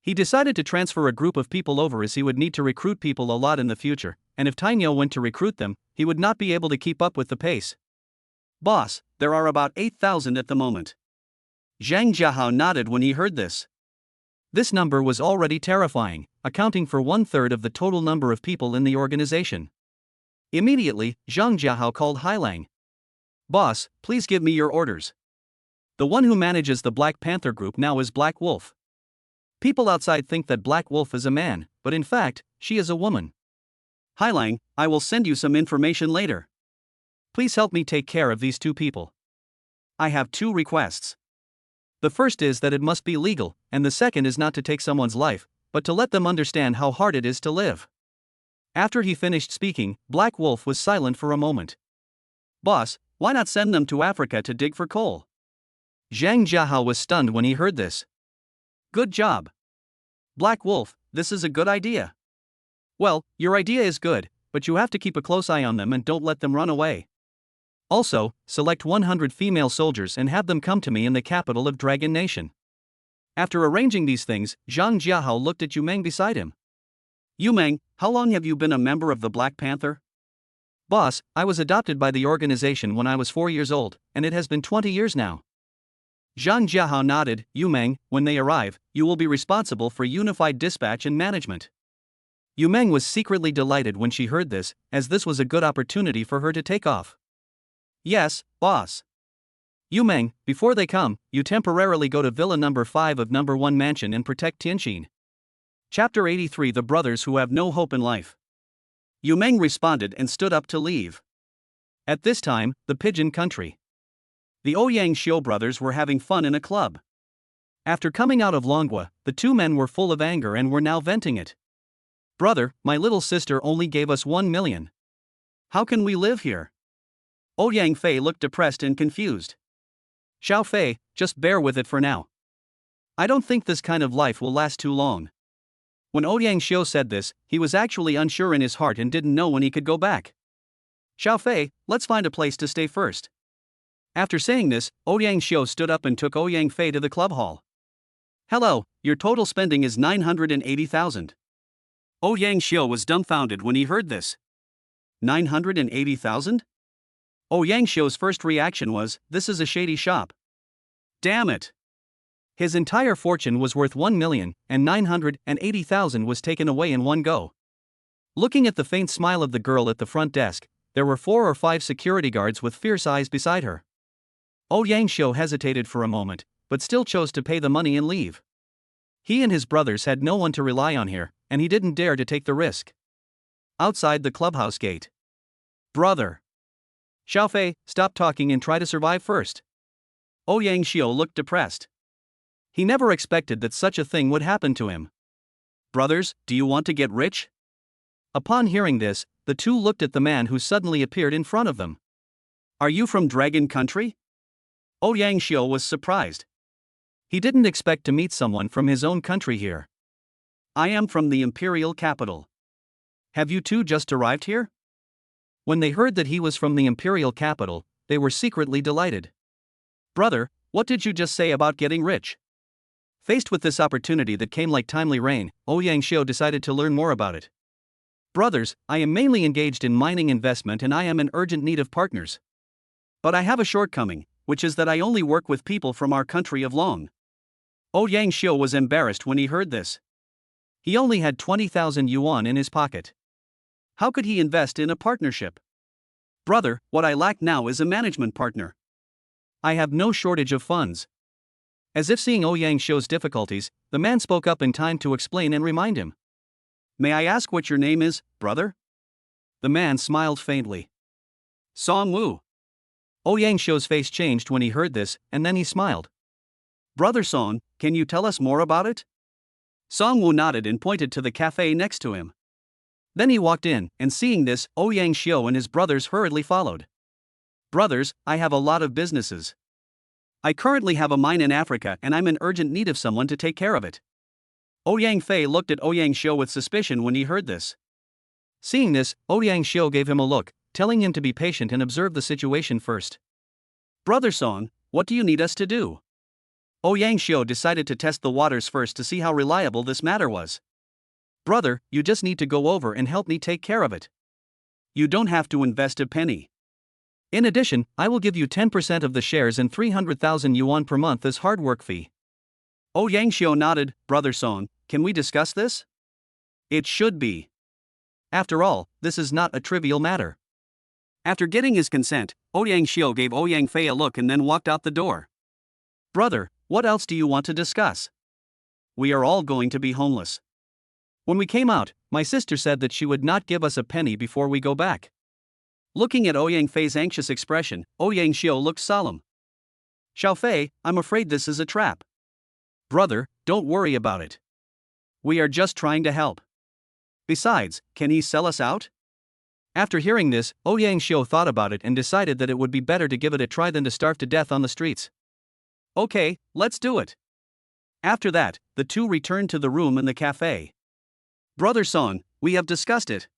He decided to transfer a group of people over as he would need to recruit people a lot in the future, and if Tainyo went to recruit them, he would not be able to keep up with the pace. Boss, there are about 8,000 at the moment. Zhang Jiahao nodded when he heard this. This number was already terrifying, accounting for 1/3 of the total number of people in the organization. Immediately, Zhang Jiahao called Hailang. Boss, please give me your orders. The one who manages the Black Panther group now is Black Wolf. People outside think that Black Wolf is a man, but in fact, she is a woman. Hailang, I will send you some information later. Please help me take care of these 2 people. I have 2 requests. The first is that it must be legal, and the second is not to take someone's life, but to let them understand how hard it is to live. After he finished speaking, Black Wolf was silent for a moment. Boss, why not send them to Africa to dig for coal? Zhang Jiahao was stunned when he heard this. Good job. Black Wolf, this is a good idea. Well, your idea is good, but you have to keep a close eye on them and don't let them run away. Also, select 100 female soldiers and have them come to me in the capital of Dragon Nation. After arranging these things, Zhang Jiahao looked at Yu Meng beside him. Yu Meng, how long have you been a member of the Black Panther? Boss, I was adopted by the organization when I was 4 years old, and it has been 20 years now. Zhang Jiahao nodded. Yu Meng, when they arrive, you will be responsible for unified dispatch and management. Yu Meng was secretly delighted when she heard this, as this was a good opportunity for her to take off. Yes, boss. Yu Meng, before they come, you temporarily go to Villa number 5 of number 1 mansion and protect Tianqin. Chapter 83 The Brothers Who Have No Hope in Life. Yu Meng responded and stood up to leave. At this time, the Pigeon Country. The Ouyang Xiu brothers were having fun in a club. After coming out of Longhua, the two men were full of anger and were now venting it. Brother, my little sister only gave us 1 million. How can we live here? Ouyang Fei looked depressed and confused. Xiao Fei, just bear with it for now. I don't think this kind of life will last too long. When Ouyang Xiu said this, he was actually unsure in his heart and didn't know when he could go back. Xiao Fei, let's find a place to stay first. After saying this, Ouyang Xiu stood up and took Ouyang Fei to the club hall. Hello, your total spending is 980,000. Ouyang Xiu was dumbfounded when he heard this. 980,000? Ouyang Xiu's first reaction was, this is a shady shop. Damn it! His entire fortune was worth 1 million, and 980,000 was taken away in one go. Looking at the faint smile of the girl at the front desk, there were 4 or 5 security guards with fierce eyes beside her. Ouyang Xiu hesitated for a moment, but still chose to pay the money and leave. He and his brothers had no one to rely on here, and he didn't dare to take the risk. Outside the clubhouse gate. Brother! Xiao Fei, stop talking and try to survive first. Ouyang Xiu looked depressed. He never expected that such a thing would happen to him. Brothers, do you want to get rich? Upon hearing this, the two looked at the man who suddenly appeared in front of them. Are you from Dragon Country? Ouyang Xiu was surprised. He didn't expect to meet someone from his own country here. I am from the imperial capital. Have you two just arrived here? When they heard that he was from the imperial capital, they were secretly delighted. Brother, what did you just say about getting rich? Faced with this opportunity that came like timely rain, Ouyang Xiu decided to learn more about it. Brothers, I am mainly engaged in mining investment and I am in urgent need of partners. But I have a shortcoming, which is that I only work with people from our country of Long. Ouyang Xiu was embarrassed when he heard this. He only had 20,000 yuan in his pocket. How could he invest in a partnership? Brother, what I lack now is a management partner. I have no shortage of funds. As if seeing Ouyang Xiu's difficulties, the man spoke up in time to explain and remind him. May I ask what your name is, brother? The man smiled faintly. Song Wu. Ouyang Xiu's face changed when he heard this, and then he smiled. Brother Song, can you tell us more about it? Song Wu nodded and pointed to the cafe next to him. Then he walked in, and seeing this, Ouyang Xiu and his brothers hurriedly followed. Brothers, I have a lot of businesses. I currently have a mine in Africa and I'm in urgent need of someone to take care of it. Ouyang Fei looked at Ouyang Xiu with suspicion when he heard this. Seeing this, Ouyang Xiu gave him a look, telling him to be patient and observe the situation first. Brother Song, what do you need us to do? Ouyang Xiu decided to test the waters first to see how reliable this matter was. Brother, you just need to go over and help me take care of it. You don't have to invest a penny. In addition, I will give you 10% of the shares and 300,000 yuan per month as hard work fee. Ouyang Xiu nodded. Brother Song, can we discuss this? It should be. After all, this is not a trivial matter. After getting his consent, Ouyang Xiu gave Ouyang Fei a look and then walked out the door. Brother, what else do you want to discuss? We are all going to be homeless. When we came out, my sister said that she would not give us a penny before we go back. Looking at Ouyang Fei's anxious expression, Ouyang Xiu looked solemn. Xiao Fei, I'm afraid this is a trap. Brother, don't worry about it. We are just trying to help. Besides, can he sell us out? After hearing this, Ouyang Xiu thought about it and decided that it would be better to give it a try than to starve to death on the streets. Okay, let's do it. After that, the two returned to the room in the cafe. Brother Song, we have discussed it.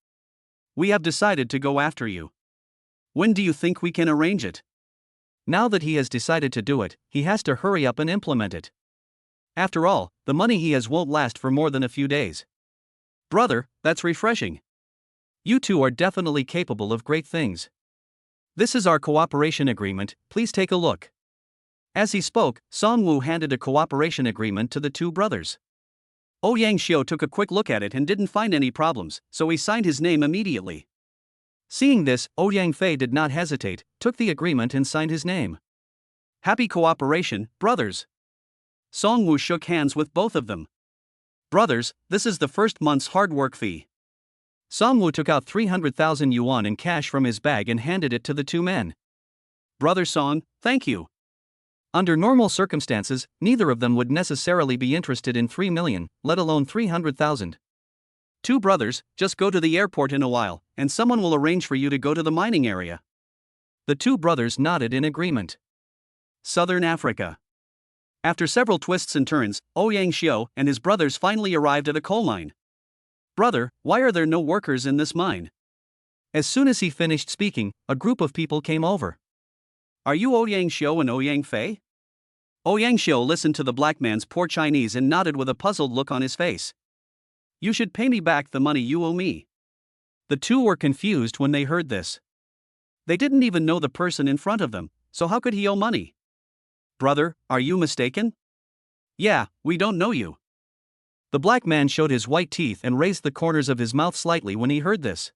We have decided to go after you. When do you think we can arrange it? Now that he has decided to do it, he has to hurry up and implement it. After all, the money he has won't last for more than a few days. Brother, that's refreshing. You two are definitely capable of great things. This is our cooperation agreement, please take a look. As he spoke, Song-woo handed a cooperation agreement to the two brothers. Ouyang Xiu took a quick look at it and didn't find any problems, so he signed his name immediately. Seeing this, Ouyang Fei did not hesitate, took the agreement and signed his name. Happy cooperation, brothers. Song-woo shook hands with both of them. Brothers, this is the first month's hard work fee. Song-woo took out 300,000 yuan in cash from his bag and handed it to the two men. Brother Song, thank you. Under normal circumstances, neither of them would necessarily be interested in 3 million, let alone 300,000. Two brothers, just go to the airport in a while, and someone will arrange for you to go to the mining area. The two brothers nodded in agreement. Southern Africa. After several twists and turns, Ouyang Xiu and his brothers finally arrived at a coal mine. Brother, why are there no workers in this mine? As soon as he finished speaking, a group of people came over. Are you Ouyang Xiu and Ouyang Fei? Ouyang Xiu listened to the black man's poor Chinese and nodded with a puzzled look on his face. You should pay me back the money you owe me. The two were confused when they heard this. They didn't even know the person in front of them, so how could he owe money? Brother, are you mistaken? Yeah, we don't know you. The black man showed his white teeth and raised the corners of his mouth slightly when he heard this.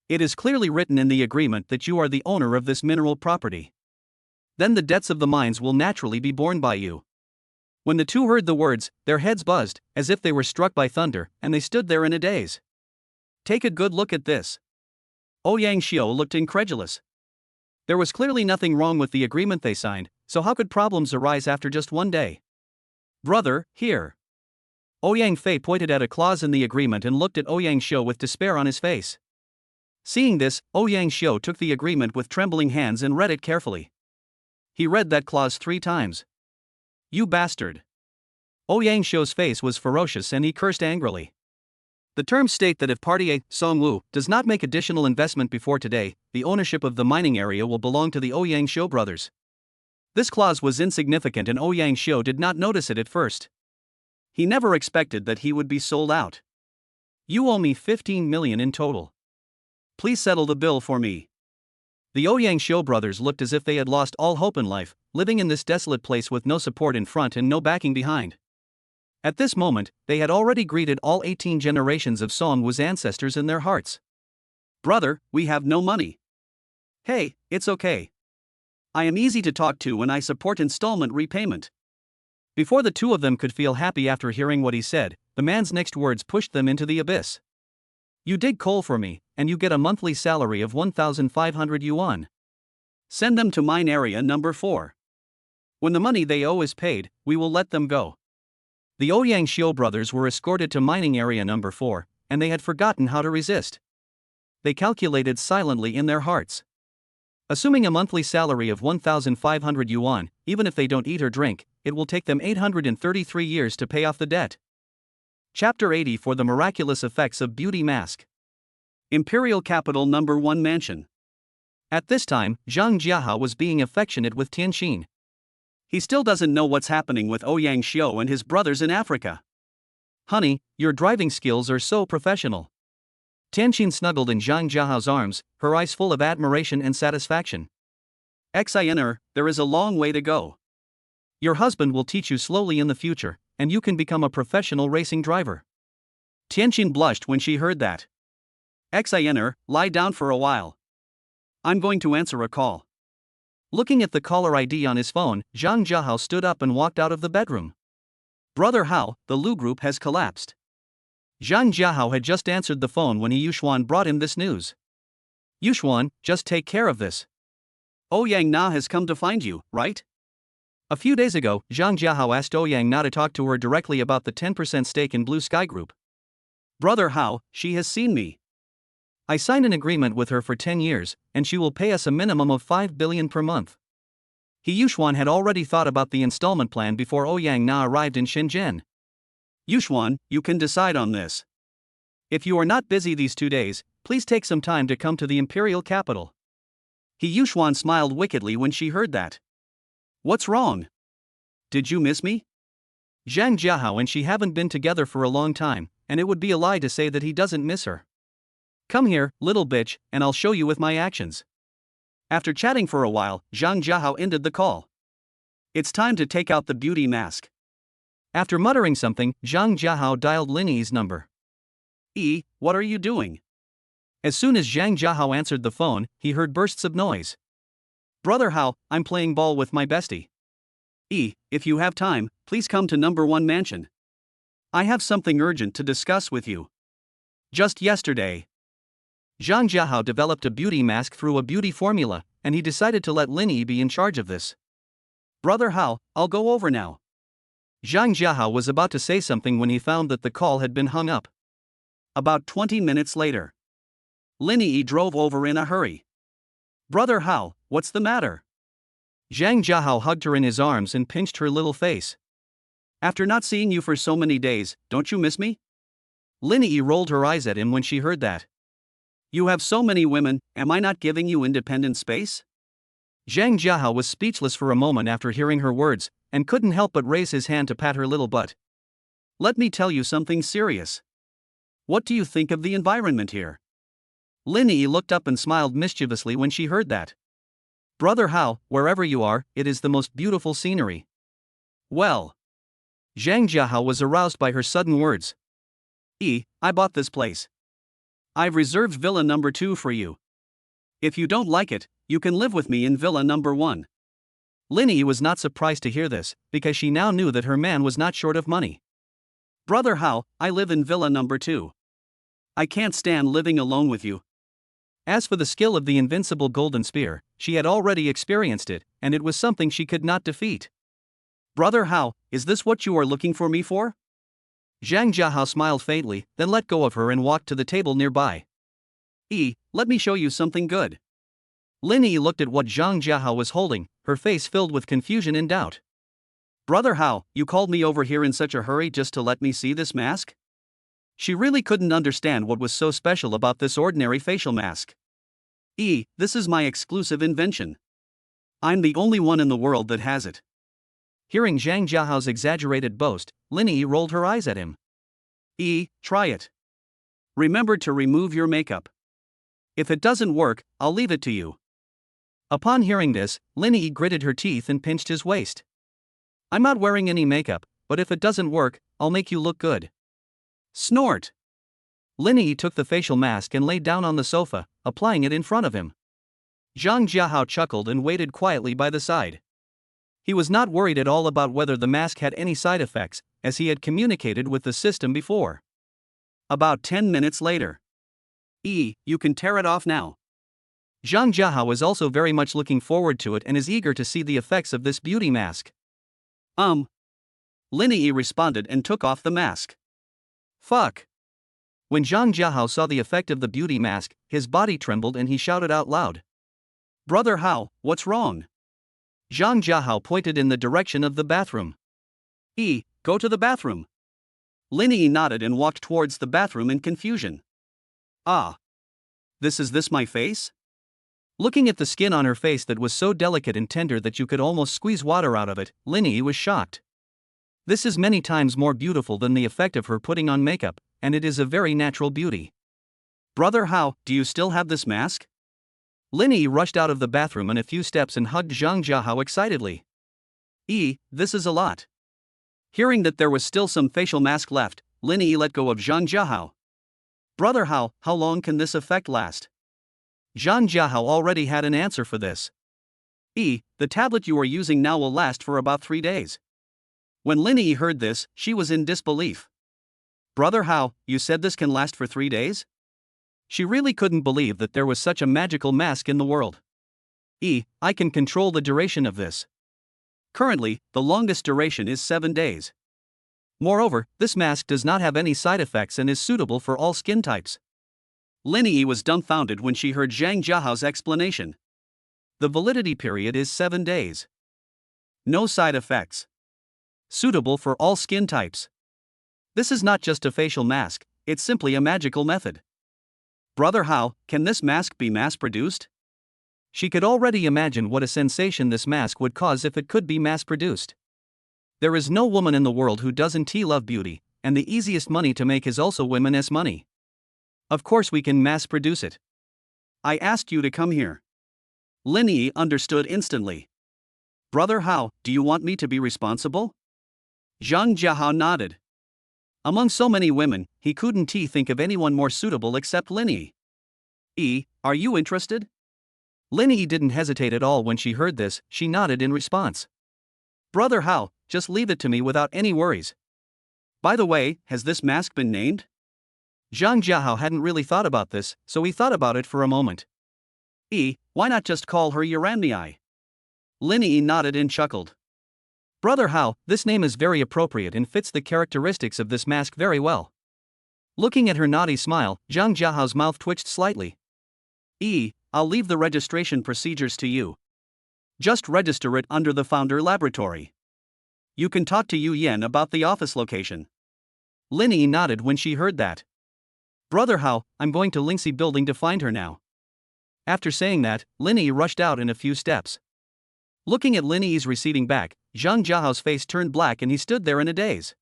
It is clearly written in the agreement that you are the owner of this mineral property. Then the debts of the mines will naturally be borne by you. When the two heard the words, their heads buzzed, as if they were struck by thunder, and they stood there in a daze. Take a good look at this. Ouyang Xiu looked incredulous. There was clearly nothing wrong with the agreement they signed, so how could problems arise after just one day? Brother, here. Ouyang Fei pointed at a clause in the agreement and looked at Ouyang Xiu with despair on his face. Seeing this, Ouyang Xiu took the agreement with trembling hands and read it carefully. He read that clause 3 times. You bastard. Ouyang Xiu's face was ferocious and he cursed angrily. The terms state that if part.A, Song-woo, does not make additional investment before today, the ownership of the mining area will belong to the Ouyang Xiu brothers. This clause was insignificant and Ouyang Xiu did not notice it at first. He never expected that he would be sold out. You owe me 15 million in total. Please settle the bill for me. The Ouyang Xiu brothers looked as if they had lost all hope in life, living in this desolate place with no support in front and no backing behind. At this moment, they had already greeted all 18 generations of Song-woo's ancestors in their hearts. Brother, we have no money. Hey, it's okay. I am easy to talk to and I support installment repayment. Before the two of them could feel happy after hearing what he said, the man's next words pushed them into the abyss. You dig coal for me, and you get a monthly salary of 1,500 yuan. Send them to mine area number 4. When the money they owe is paid, we will let them go. The Ouyang Xiu brothers were escorted to mining area number 4, and they had forgotten how to resist. They calculated silently in their hearts. Assuming a monthly salary of 1,500 yuan, even if they don't eat or drink, it will take them 833 years to pay off the debt. Chapter 80 for the miraculous effects of beauty mask. Imperial Capital Number 1 Mansion. At this time, Zhang Jiahao was being affectionate with Tianxin. He still doesn't know what's happening with Ouyang Xiu and his brothers in Africa. Honey, your driving skills are so professional. Tianxin snuggled in Zhang Jiahao's arms, her eyes full of admiration and satisfaction. Xiner, there is a long way to go. Your husband will teach you slowly in the future, and you can become a professional racing driver. Tianxin blushed when she heard that. Xiner, lie down for a while. I'm going to answer a call. Looking at the caller ID on his phone, Zhang Jiahao stood up and walked out of the bedroom. Brother Hao, the Lu group has collapsed. Zhang Jiahao had just answered the phone when Yuxuan brought him this news. Yuxuan, just take care of this. Ouyang Na has come to find you, right? A few days ago, Zhang Jiahao asked Ouyang Na to talk to her directly about the 10% stake in Blue Sky Group. Brother Hao, she has seen me. I signed an agreement with her for 10 years, and she will pay us a minimum of 5 billion per month. Yuxuan had already thought about the installment plan before Ouyang Na arrived in Shenzhen. Yuxuan, you can decide on this. If you are not busy these 2 days, please take some time to come to the imperial capital. He Yuxuan smiled wickedly when she heard that. What's wrong? Did you miss me? Zhang Jiahao and she haven't been together for a long time, and it would be a lie to say that he doesn't miss her. Come here, little bitch, and I'll show you with my actions. After chatting for a while, Zhang Jiahao ended the call. It's time to take out the beauty mask. After muttering something, Zhang Jiahao dialed Linnie's number. What are you doing? As soon as Zhang Jiahao answered the phone, he heard bursts of noise. Brother Hao, I'm playing ball with my bestie. If you have time, please come to number 1 mansion. I have something urgent to discuss with you. Just yesterday, Zhang Jiahao developed a beauty mask through a beauty formula, and he decided to let Linnie be in charge of this. Brother Hao, I'll go over now. Zhang Jiahao was about to say something when he found that the call had been hung up. About 20 minutes later, Linnie drove over in a hurry. Brother Hao, what's the matter? Zhang Jiahao hugged her in his arms and pinched her little face. After not seeing you for so many days, don't you miss me? Linnie rolled her eyes at him when she heard that. You have so many women, am I not giving you independent space? Zhang Jiahao was speechless for a moment after hearing her words, and couldn't help but raise his hand to pat her little butt. Let me tell you something serious. What do you think of the environment here? Linnie looked up and smiled mischievously when she heard that. Brother Hao, wherever you are, it is the most beautiful scenery. Well, Zhang Jiahao was aroused by her sudden words. I bought this place. I've reserved villa number 2 for you. If you don't like it, you can live with me in villa number 1. Linnie was not surprised to hear this, because she now knew that her man was not short of money. Brother Hao, I live in villa number 2. I can't stand living alone with you. As for the skill of the invincible golden spear, she had already experienced it, and it was something she could not defeat. Brother Hao, is this what you are looking for me for? Zhang Jiahao smiled faintly, then let go of her and walked to the table nearby. Let me show you something good. Linnie looked at what Zhang Jiahao was holding, her face filled with confusion and doubt. Brother Hao, you called me over here in such a hurry just to let me see this mask? She really couldn't understand what was so special about this ordinary facial mask. This is my exclusive invention. I'm the only one in the world that has it. Hearing Zhang Jiahao's exaggerated boast, Linnie rolled her eyes at him. Try it. Remember to remove your makeup. If it doesn't work, I'll leave it to you. Upon hearing this, Linnie gritted her teeth and pinched his waist. I'm not wearing any makeup, but if it doesn't work, I'll make you look good. Snort. Linnie took the facial mask and lay down on the sofa, applying it in front of him. Zhang Jiahao chuckled and waited quietly by the side. He was not worried at all about whether the mask had any side effects, as he had communicated with the system before. About 10 minutes later. You can tear it off now. Zhang Jiahao was also very much looking forward to it and is eager to see the effects of this beauty mask. Linnie responded and took off the mask. Fuck. When Zhang Jiahao saw the effect of the beauty mask, his body trembled and he shouted out loud. Brother Hao, what's wrong? Zhang Jiahao pointed in the direction of the bathroom. Go to the bathroom. Linnie nodded and walked towards the bathroom in confusion. This is this my face? Looking at the skin on her face that was so delicate and tender that you could almost squeeze water out of it, Linnie was shocked. This is many times more beautiful than the effect of her putting on makeup, and it is a very natural beauty. Brother Hao, do you still have this mask? Linnie rushed out of the bathroom in a few steps and hugged Zhang Jiahao excitedly. This is a lot. Hearing that there was still some facial mask left, Linnie let go of Zhang Jiahao. Brother Hao, how long can this effect last? Zhang Jiahao already had an answer for this. The tablet you are using now will last for about 3 days. When Linnie heard this, she was in disbelief. Brother Hao, you said this can last for 3 days? She really couldn't believe that there was such a magical mask in the world. I can control the duration of this. Currently, the longest duration is 7 days. Moreover, this mask does not have any side effects and is suitable for all skin types. Linnie was dumbfounded when she heard Zhang Jiahao's explanation. The validity period is 7 days. No side effects. Suitable for all skin types. This is not just a facial mask, it's simply a magical method. Brother Hao, can this mask be mass-produced? She could already imagine what a sensation this mask would cause if it could be mass-produced. There is no woman in the world who doesn't love beauty, and the easiest money to make is also women's money. Of course we can mass-produce it. I asked you to come here. Linnie understood instantly. Brother Hao, do you want me to be responsible? Zhang Jiahao nodded. Among so many women, he couldn't think of anyone more suitable except Linnie. Are you interested? Linnie didn't hesitate at all when she heard this, she nodded in response. Brother Hao, just leave it to me without any worries. By the way, has this mask been named? Zhang Jiahao hadn't really thought about this, so he thought about it for a moment. Why not just call her Yuranmei? Linnie nodded and chuckled. Brother Hao, this name is very appropriate and fits the characteristics of this mask very well. Looking at her naughty smile, Zhang Jiahao's mouth twitched slightly. I'll leave the registration procedures to you. Just register it under the Founder Laboratory. You can talk to Yu Yan about the office location. Linnie nodded when she heard that. Brother Hao, I'm going to Lingxi building to find her now. After saying that, Linnie rushed out in a few steps. Looking at Linnie's receding back, Zhang Jiahao's face turned black and he stood there in a daze.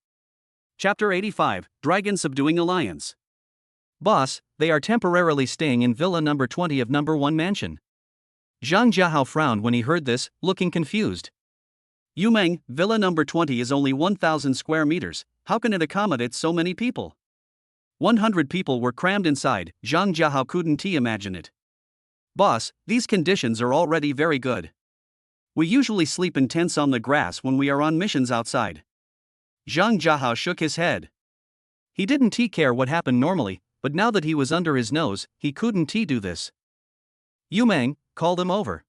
Chapter 85, Dragon Subduing Alliance. Boss, they are temporarily staying in Villa number 20 of number 1 mansion. Zhang Jiahao frowned when he heard this, looking confused. Yumeng, Villa number 20 is only 1,000 square meters, how can it accommodate so many people? 100 people were crammed inside, Zhang Jiahao couldn't imagine it. Boss, these conditions are already very good. We usually sleep in tents on the grass when we are on missions outside. Zhang Jiahao shook his head. He didn't care what happened normally, but now that he was under his nose, he couldn't do this. Yumeng, call them over.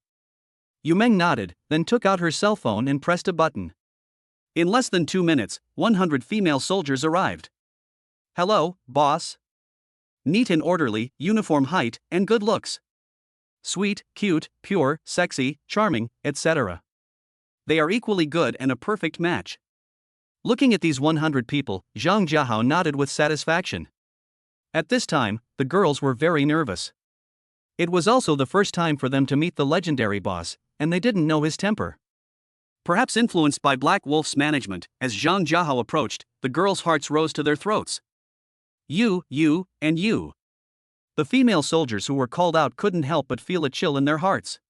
Yumeng nodded, then took out her cell phone and pressed a button. In less than 2 minutes, 100 female soldiers arrived. Hello, boss. Neat and orderly, uniform height, and good looks. Sweet, cute, pure, sexy, charming, etc. They are equally good and a perfect match. Looking at these 100 people, Zhang Jiahao nodded with satisfaction. At this time, the girls were very nervous. It was also the first time for them to meet the legendary boss, and they didn't know his temper. Perhaps influenced by Black Wolf's management, as Zhang Jiahao approached, the girls' hearts rose to their throats. You, and you. The female soldiers who were called out couldn't help but feel a chill in their hearts.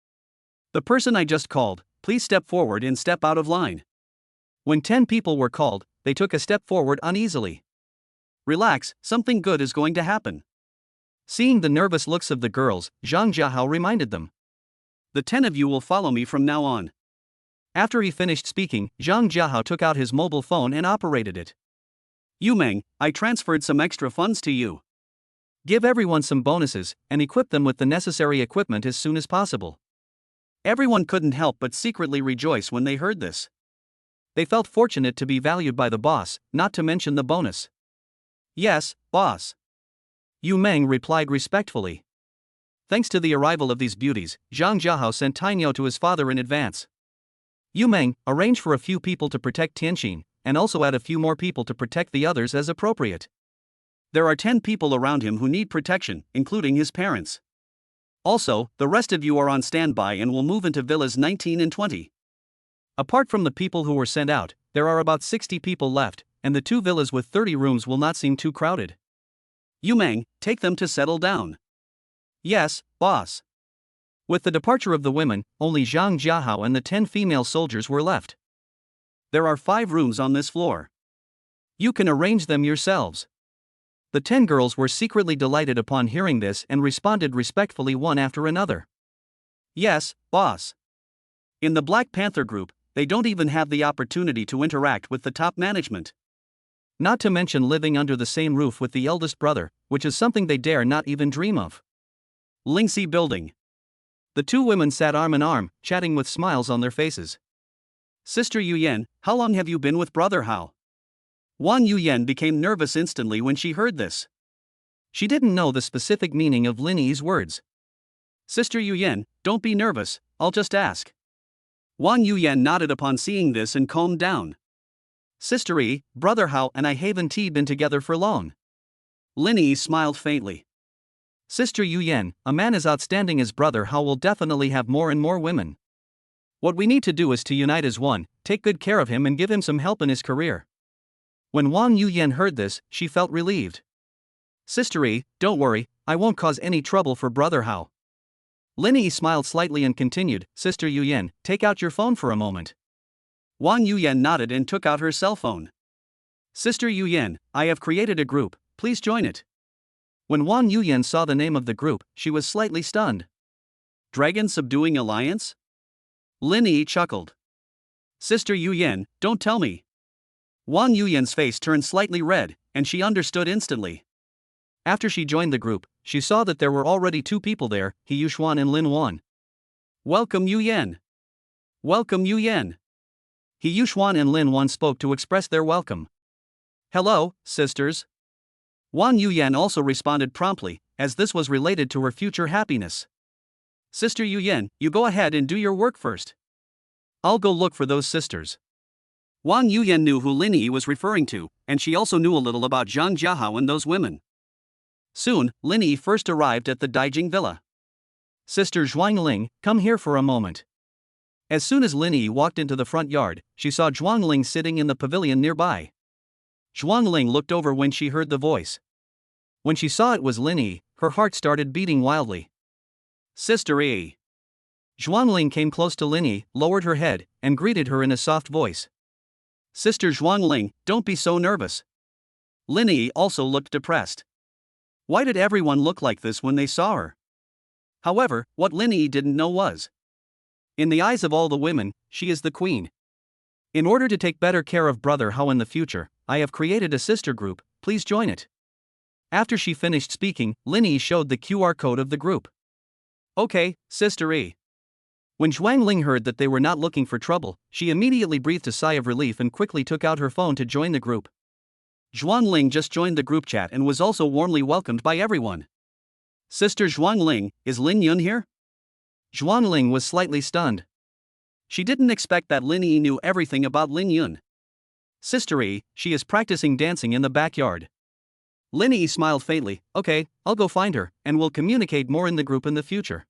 The person I just called, please step forward and step out of line. When 10 people were called, they took a step forward uneasily. Relax, something good is going to happen. Seeing the nervous looks of the girls, Zhang Jiahao reminded them. The 10 of you will follow me from now on. After he finished speaking, Zhang Jiahao took out his mobile phone and operated it. Yumeng, I transferred some extra funds to you. Give everyone some bonuses, and equip them with the necessary equipment as soon as possible. Everyone couldn't help but secretly rejoice when they heard this. They felt fortunate to be valued by the boss, not to mention the bonus. Yes, boss. Yumeng replied respectfully. Thanks to the arrival of these beauties, Zhang Jiahao sent Tainyo to his father in advance. Yumeng, arrange for a few people to protect Tianqin, and also add a few more people to protect the others as appropriate. There are 10 people around him who need protection, including his parents. Also, the rest of you are on standby and will move into villas 19 and 20. Apart from the people who were sent out, there are about 60 people left, and the 2 villas with 30 rooms will not seem too crowded. Yumeng, take them to settle down. Yes, boss. With the departure of the women, only Zhang Jiahao and the 10 female soldiers were left. There are 5 rooms on this floor. You can arrange them yourselves. The 10 girls were secretly delighted upon hearing this and responded respectfully one after another. Yes, boss. In the Black Panther group, they don't even have the opportunity to interact with the top management. Not to mention living under the same roof with the eldest brother, which is something they dare not even dream of. Lingxi building. The 2 women sat arm in arm, chatting with smiles on their faces. Sister Yuyan, how long have you been with Brother Hao? Wang Yuyan became nervous instantly when she heard this. She didn't know the specific meaning of Linnie's words. Sister Yuyan, don't be nervous, I'll just ask. Wang Yuyan nodded upon seeing this and calmed down. Sister E, Brother Hao and I haven't been together for long. Linnie smiled faintly. Sister Yu Yan, a man as outstanding as Brother Hao will definitely have more and more women. What we need to do is to unite as one, take good care of him and give him some help in his career. When Wang Yuyan heard this, she felt relieved. Sister E, don't worry, I won't cause any trouble for Brother Hao. Linnie smiled slightly and continued, Sister Yuyan, take out your phone for a moment. Wang Yuyan nodded and took out her cell phone. Sister Yuyan, I have created a group, please join it. When Wang Yuyan saw the name of the group, she was slightly stunned. Dragon Subduing Alliance? Linnie chuckled. Sister Yuyan, don't tell me. Wang Yuyan's face turned slightly red, and she understood instantly. After she joined the group, she saw that there were already 2 people there, He Yuxuan and Lin Wan. Welcome Yuyan. Welcome Yuyan. He Yuxuan and Lin Wan spoke to express their welcome. Hello, sisters. Wang Yuyan also responded promptly, as this was related to her future happiness. Sister Yuyan, you go ahead and do your work first. I'll go look for those sisters. Wang Yuyan knew who Linnie was referring to, and she also knew a little about Zhang Jiahao and those women. Soon, Linnie first arrived at the Daijing villa. Sister Zhuangling, come here for a moment. As soon as Linnie walked into the front yard, she saw Zhuangling sitting in the pavilion nearby. Zhuangling looked over when she heard the voice. When she saw it was Linnie, her heart started beating wildly. Sister E. Zhuangling came close to Linnie, lowered her head, and greeted her in a soft voice. Sister Zhuangling, don't be so nervous. Linnie also looked depressed. Why did everyone look like this when they saw her? However, what Linnie didn't know was, in the eyes of all the women, she is the queen. In order to take better care of Brother Hao in the future, I have created a sister group, please join it. After she finished speaking, Linnie showed the QR code of the group. Okay, Sister E. When Zhuangling heard that they were not looking for trouble, she immediately breathed a sigh of relief and quickly took out her phone to join the group. Zhuangling just joined the group chat and was also warmly welcomed by everyone. Sister Zhuangling, is Lin Yun here? Zhuangling was slightly stunned. She didn't expect that Linnie knew everything about Lin Yun. Sister E, she is practicing dancing in the backyard. Linnie smiled faintly, okay, I'll go find her, and we'll communicate more in the group in the future.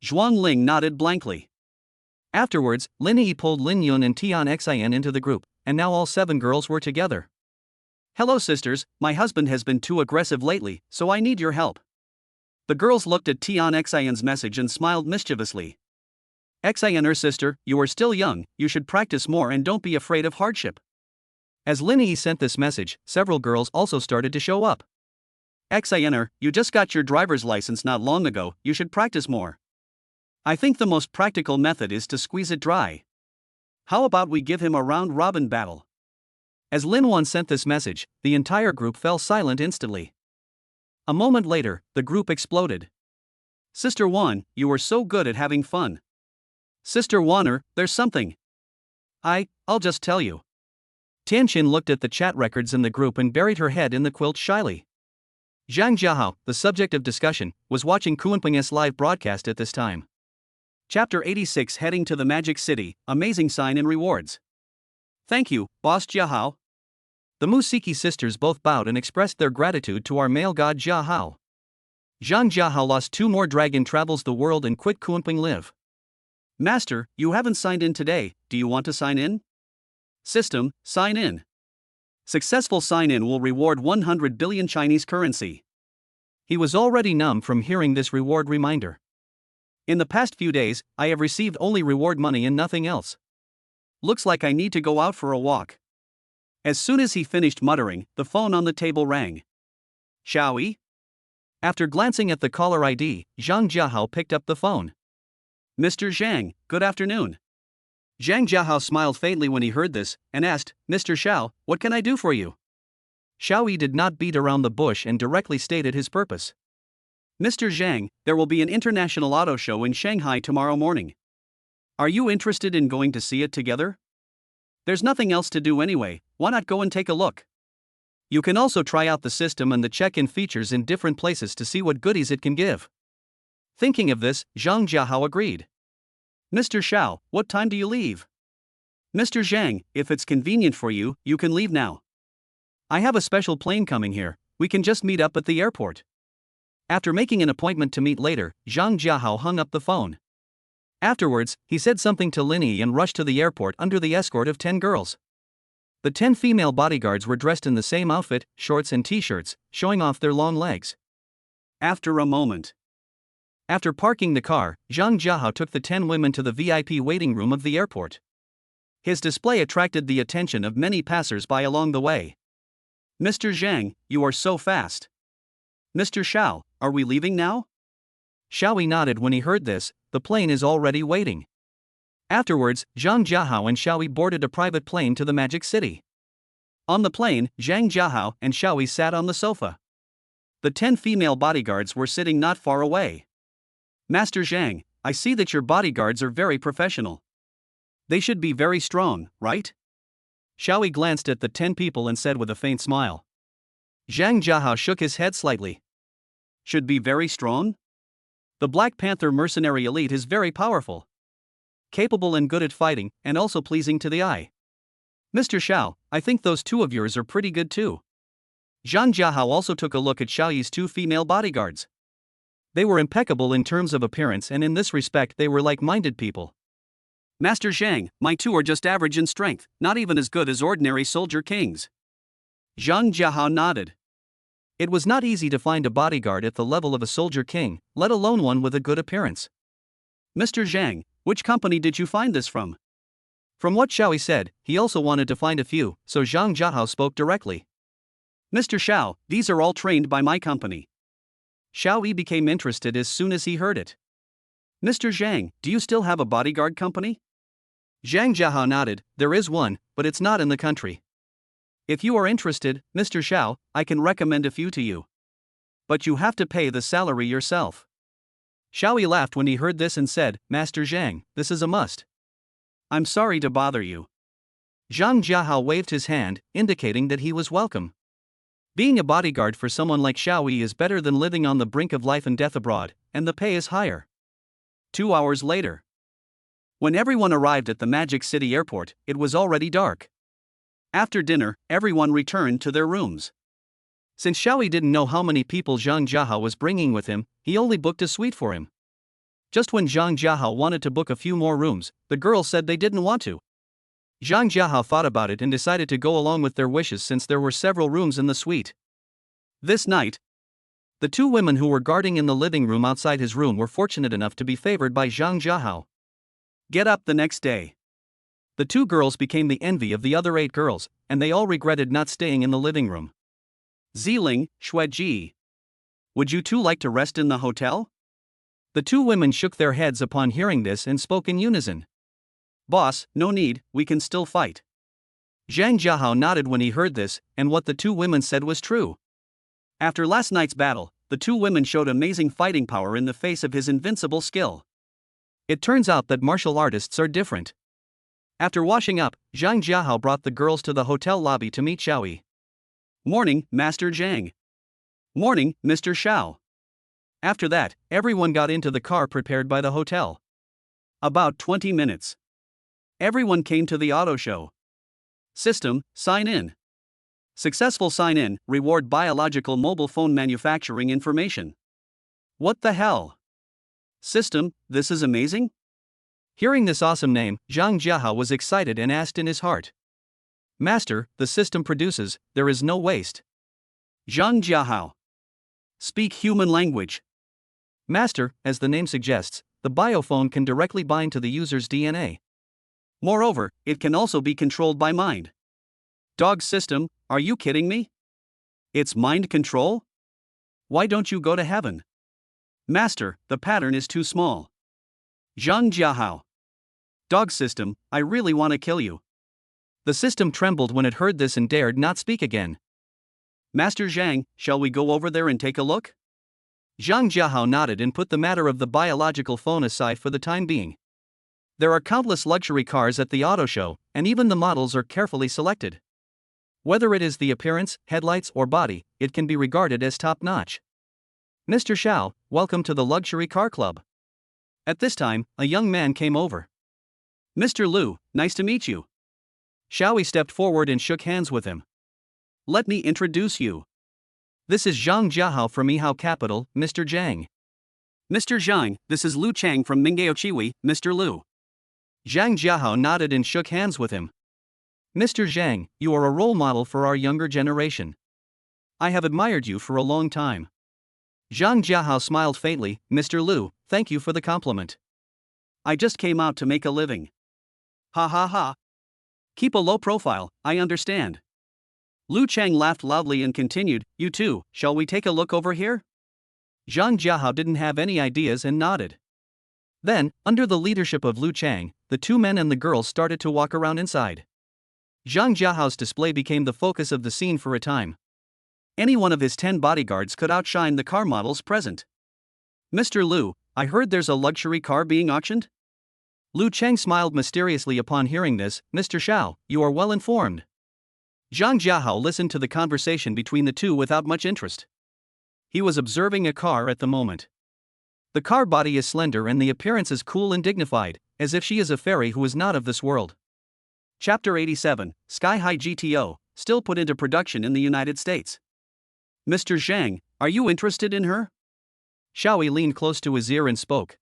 Zhuangling nodded blankly. Afterwards, Linnie pulled Lin Yun and Tian Xin into the group, and now all 7 girls were together. Hello sisters, my husband has been too aggressive lately, so I need your help. The girls looked at Tian Xin's message and smiled mischievously. Xin, sister, you are still young, you should practice more and don't be afraid of hardship. As Linnie sent this message, several girls also started to show up. Xin, you just got your driver's license not long ago, you should practice more. I think the most practical method is to squeeze it dry. How about we give him a round-robin battle? As Lin Wan sent this message, the entire group fell silent instantly. A moment later, the group exploded. Sister Wan, you are so good at having fun. Sister Wanner, there's something. I'll just tell you. Tianqin looked at the chat records in the group and buried her head in the quilt shyly. Zhang Jiahao, the subject of discussion, was watching Kunpeng's live broadcast at this time. Chapter 86 Heading to the Magic City, Amazing Sign and Rewards. Thank you, Boss Jiahao. The Musiki sisters both bowed and expressed their gratitude to our male god Jiahao. Zhang Jiahao lost 2 more dragon travels the world and quit Kunpeng live. Master, you haven't signed in today, do you want to sign in? System, sign in. Successful sign-in will reward 100 billion Chinese currency. He was already numb from hearing this reward reminder. In the past few days, I have received only reward money and nothing else. Looks like I need to go out for a walk. As soon as he finished muttering, the phone on the table rang. Shall we? After glancing at the caller ID, Zhang Jiahao picked up the phone. Mr. Zhang, good afternoon. Zhang Jiahao smiled faintly when he heard this, and asked, Mr. Xiao, what can I do for you? Xiao Yi did not beat around the bush and directly stated his purpose. Mr. Zhang, there will be an international auto show in Shanghai tomorrow morning. Are you interested in going to see it together? There's nothing else to do anyway, why not go and take a look? You can also try out the system and the check-in features in different places to see what goodies it can give. Thinking of this, Zhang Jiahao agreed. Mr. Xiao, what time do you leave? Mr. Zhang, if it's convenient for you, you can leave now. I have a special plane coming here, we can just meet up at the airport. After making an appointment to meet later, Zhang Jiahao hung up the phone. Afterwards, he said something to Linnie and rushed to the airport under the escort of 10 girls. The 10 female bodyguards were dressed in the same outfit, shorts and t-shirts, showing off their long legs. After a moment. After parking the car, Zhang Jiahao took the 10 women to the VIP waiting room of the airport. His display attracted the attention of many passers-by along the way. Mr. Zhang, you are so fast. Mr. Xiao, are we leaving now? Xiaoyi nodded when he heard this. The plane is already waiting. Afterwards, Zhang Jiahao and Xiaoyi boarded a private plane to the Magic City. On the plane, Zhang Jiahao and Xiaoyi sat on the sofa. The 10 female bodyguards were sitting not far away. Master Zhang, I see that your bodyguards are very professional. They should be very strong, right? Xiaoyi glanced at the 10 people and said with a faint smile. Zhang Jiahao shook his head slightly. Should be very strong? The Black Panther mercenary elite is very powerful. Capable and good at fighting, and also pleasing to the eye. Mr. Xiao, I think those 2 of yours are pretty good too. Zhang Jiahao also took a look at Xiaoyi's 2 female bodyguards. They were impeccable in terms of appearance, and in this respect they were like-minded people. Master Zhang, my 2 are just average in strength, not even as good as ordinary soldier kings. Zhang Jiahao nodded. It was not easy to find a bodyguard at the level of a soldier king, let alone one with a good appearance. Mr. Zhang, which company did you find this from? From what Xiaoyi said, he also wanted to find a few, so Zhang Jiahao spoke directly. Mr. Xiao, these are all trained by my company. Xiaoyi became interested as soon as he heard it. Mr. Zhang, do you still have a bodyguard company? Zhang Jiahao nodded. There is one, but it's not in the country. If you are interested, Mr. Xiao, I can recommend a few to you. But you have to pay the salary yourself. Xiaoyi laughed when he heard this and said, Master Zhang, this is a must. I'm sorry to bother you. Zhang Jiahao waved his hand, indicating that he was welcome. Being a bodyguard for someone like Xiaoyi is better than living on the brink of life and death abroad, and the pay is higher. 2 hours later. When everyone arrived at the Magic City airport, it was already dark. After dinner, everyone returned to their rooms. Since Xiaoyi didn't know how many people Zhang Jiahao was bringing with him, he only booked a suite for him. Just when Zhang Jiahao wanted to book a few more rooms, the girls said they didn't want to. Zhang Jiahao thought about it and decided to go along with their wishes since there were several rooms in the suite. This night, the 2 women who were guarding in the living room outside his room were fortunate enough to be favored by Zhang Jiahao. Get up the next day. The 2 girls became the envy of the other 8 girls, and they all regretted not staying in the living room. Ziling, Xueji. Would you 2 like to rest in the hotel? The 2 women shook their heads upon hearing this and spoke in unison. Boss, no need, we can still fight. Zhang Jiahao nodded when he heard this, and what the 2 women said was true. After last night's battle, the 2 women showed amazing fighting power in the face of his invincible skill. It turns out that martial artists are different. After washing up, Zhang Jiahao brought the girls to the hotel lobby to meet Xiaoyi. Morning, Master Zhang. Morning, Mr. Xiao. After that, everyone got into the car prepared by the hotel. About 20 minutes. Everyone came to the auto show. System, sign in. Successful sign in, reward biological mobile phone manufacturing information. What the hell? System, this is amazing? Hearing this awesome name, Zhang Jiahao was excited and asked in his heart. Master, the system produces, there is no waste. Zhang Jiahao. Speak human language. Master, as the name suggests, the biophone can directly bind to the user's DNA. Moreover, it can also be controlled by mind. Dog system, are you kidding me? It's mind control? Why don't you go to heaven? Master, the pattern is too small. Zhang Jiahao. Dog system, I really want to kill you. The system trembled when it heard this and dared not speak again. Master Zhang, shall we go over there and take a look? Zhang Jiahao nodded and put the matter of the biological phone aside for the time being. There are countless luxury cars at the auto show, and even the models are carefully selected. Whether it is the appearance, headlights, or body, it can be regarded as top-notch. Mr. Xiao, welcome to the luxury car club. At this time, a young man came over. Mr. Lu, nice to meet you. Xiaoyi stepped forward and shook hands with him. Let me introduce you. This is Zhang Jiahao from Yihao Capital, Mr. Zhang. Mr. Zhang, this is Lu Chen from Mingyao Chiwi, Mr. Lu. Zhang Jiahao nodded and shook hands with him. Mr. Zhang, you are a role model for our younger generation. I have admired you for a long time. Zhang Jiahao smiled faintly. Mr. Lu, thank you for the compliment. I just came out to make a living. Ha ha ha. Keep a low profile, I understand. Lu Cheng laughed loudly and continued, you too, shall we take a look over here? Zhang Jiahao didn't have any ideas and nodded. Then, under the leadership of Lu Cheng, the two men and the girl started to walk around inside. Zhang Jiahao's display became the focus of the scene for a time. Any one of his 10 bodyguards could outshine the car models present. Mr. Lu, I heard there's a luxury car being auctioned? Lu Cheng smiled mysteriously upon hearing this. Mr. Xiao, you are well informed. Zhang Jiahao listened to the conversation between the two without much interest. He was observing a car at the moment. The car body is slender and the appearance is cool and dignified, as if she is a fairy who is not of this world. Chapter 87, Sky High GTO, still put into production in the United States. Mr. Zhang, are you interested in her? Xiaoyi leaned close to his ear and spoke.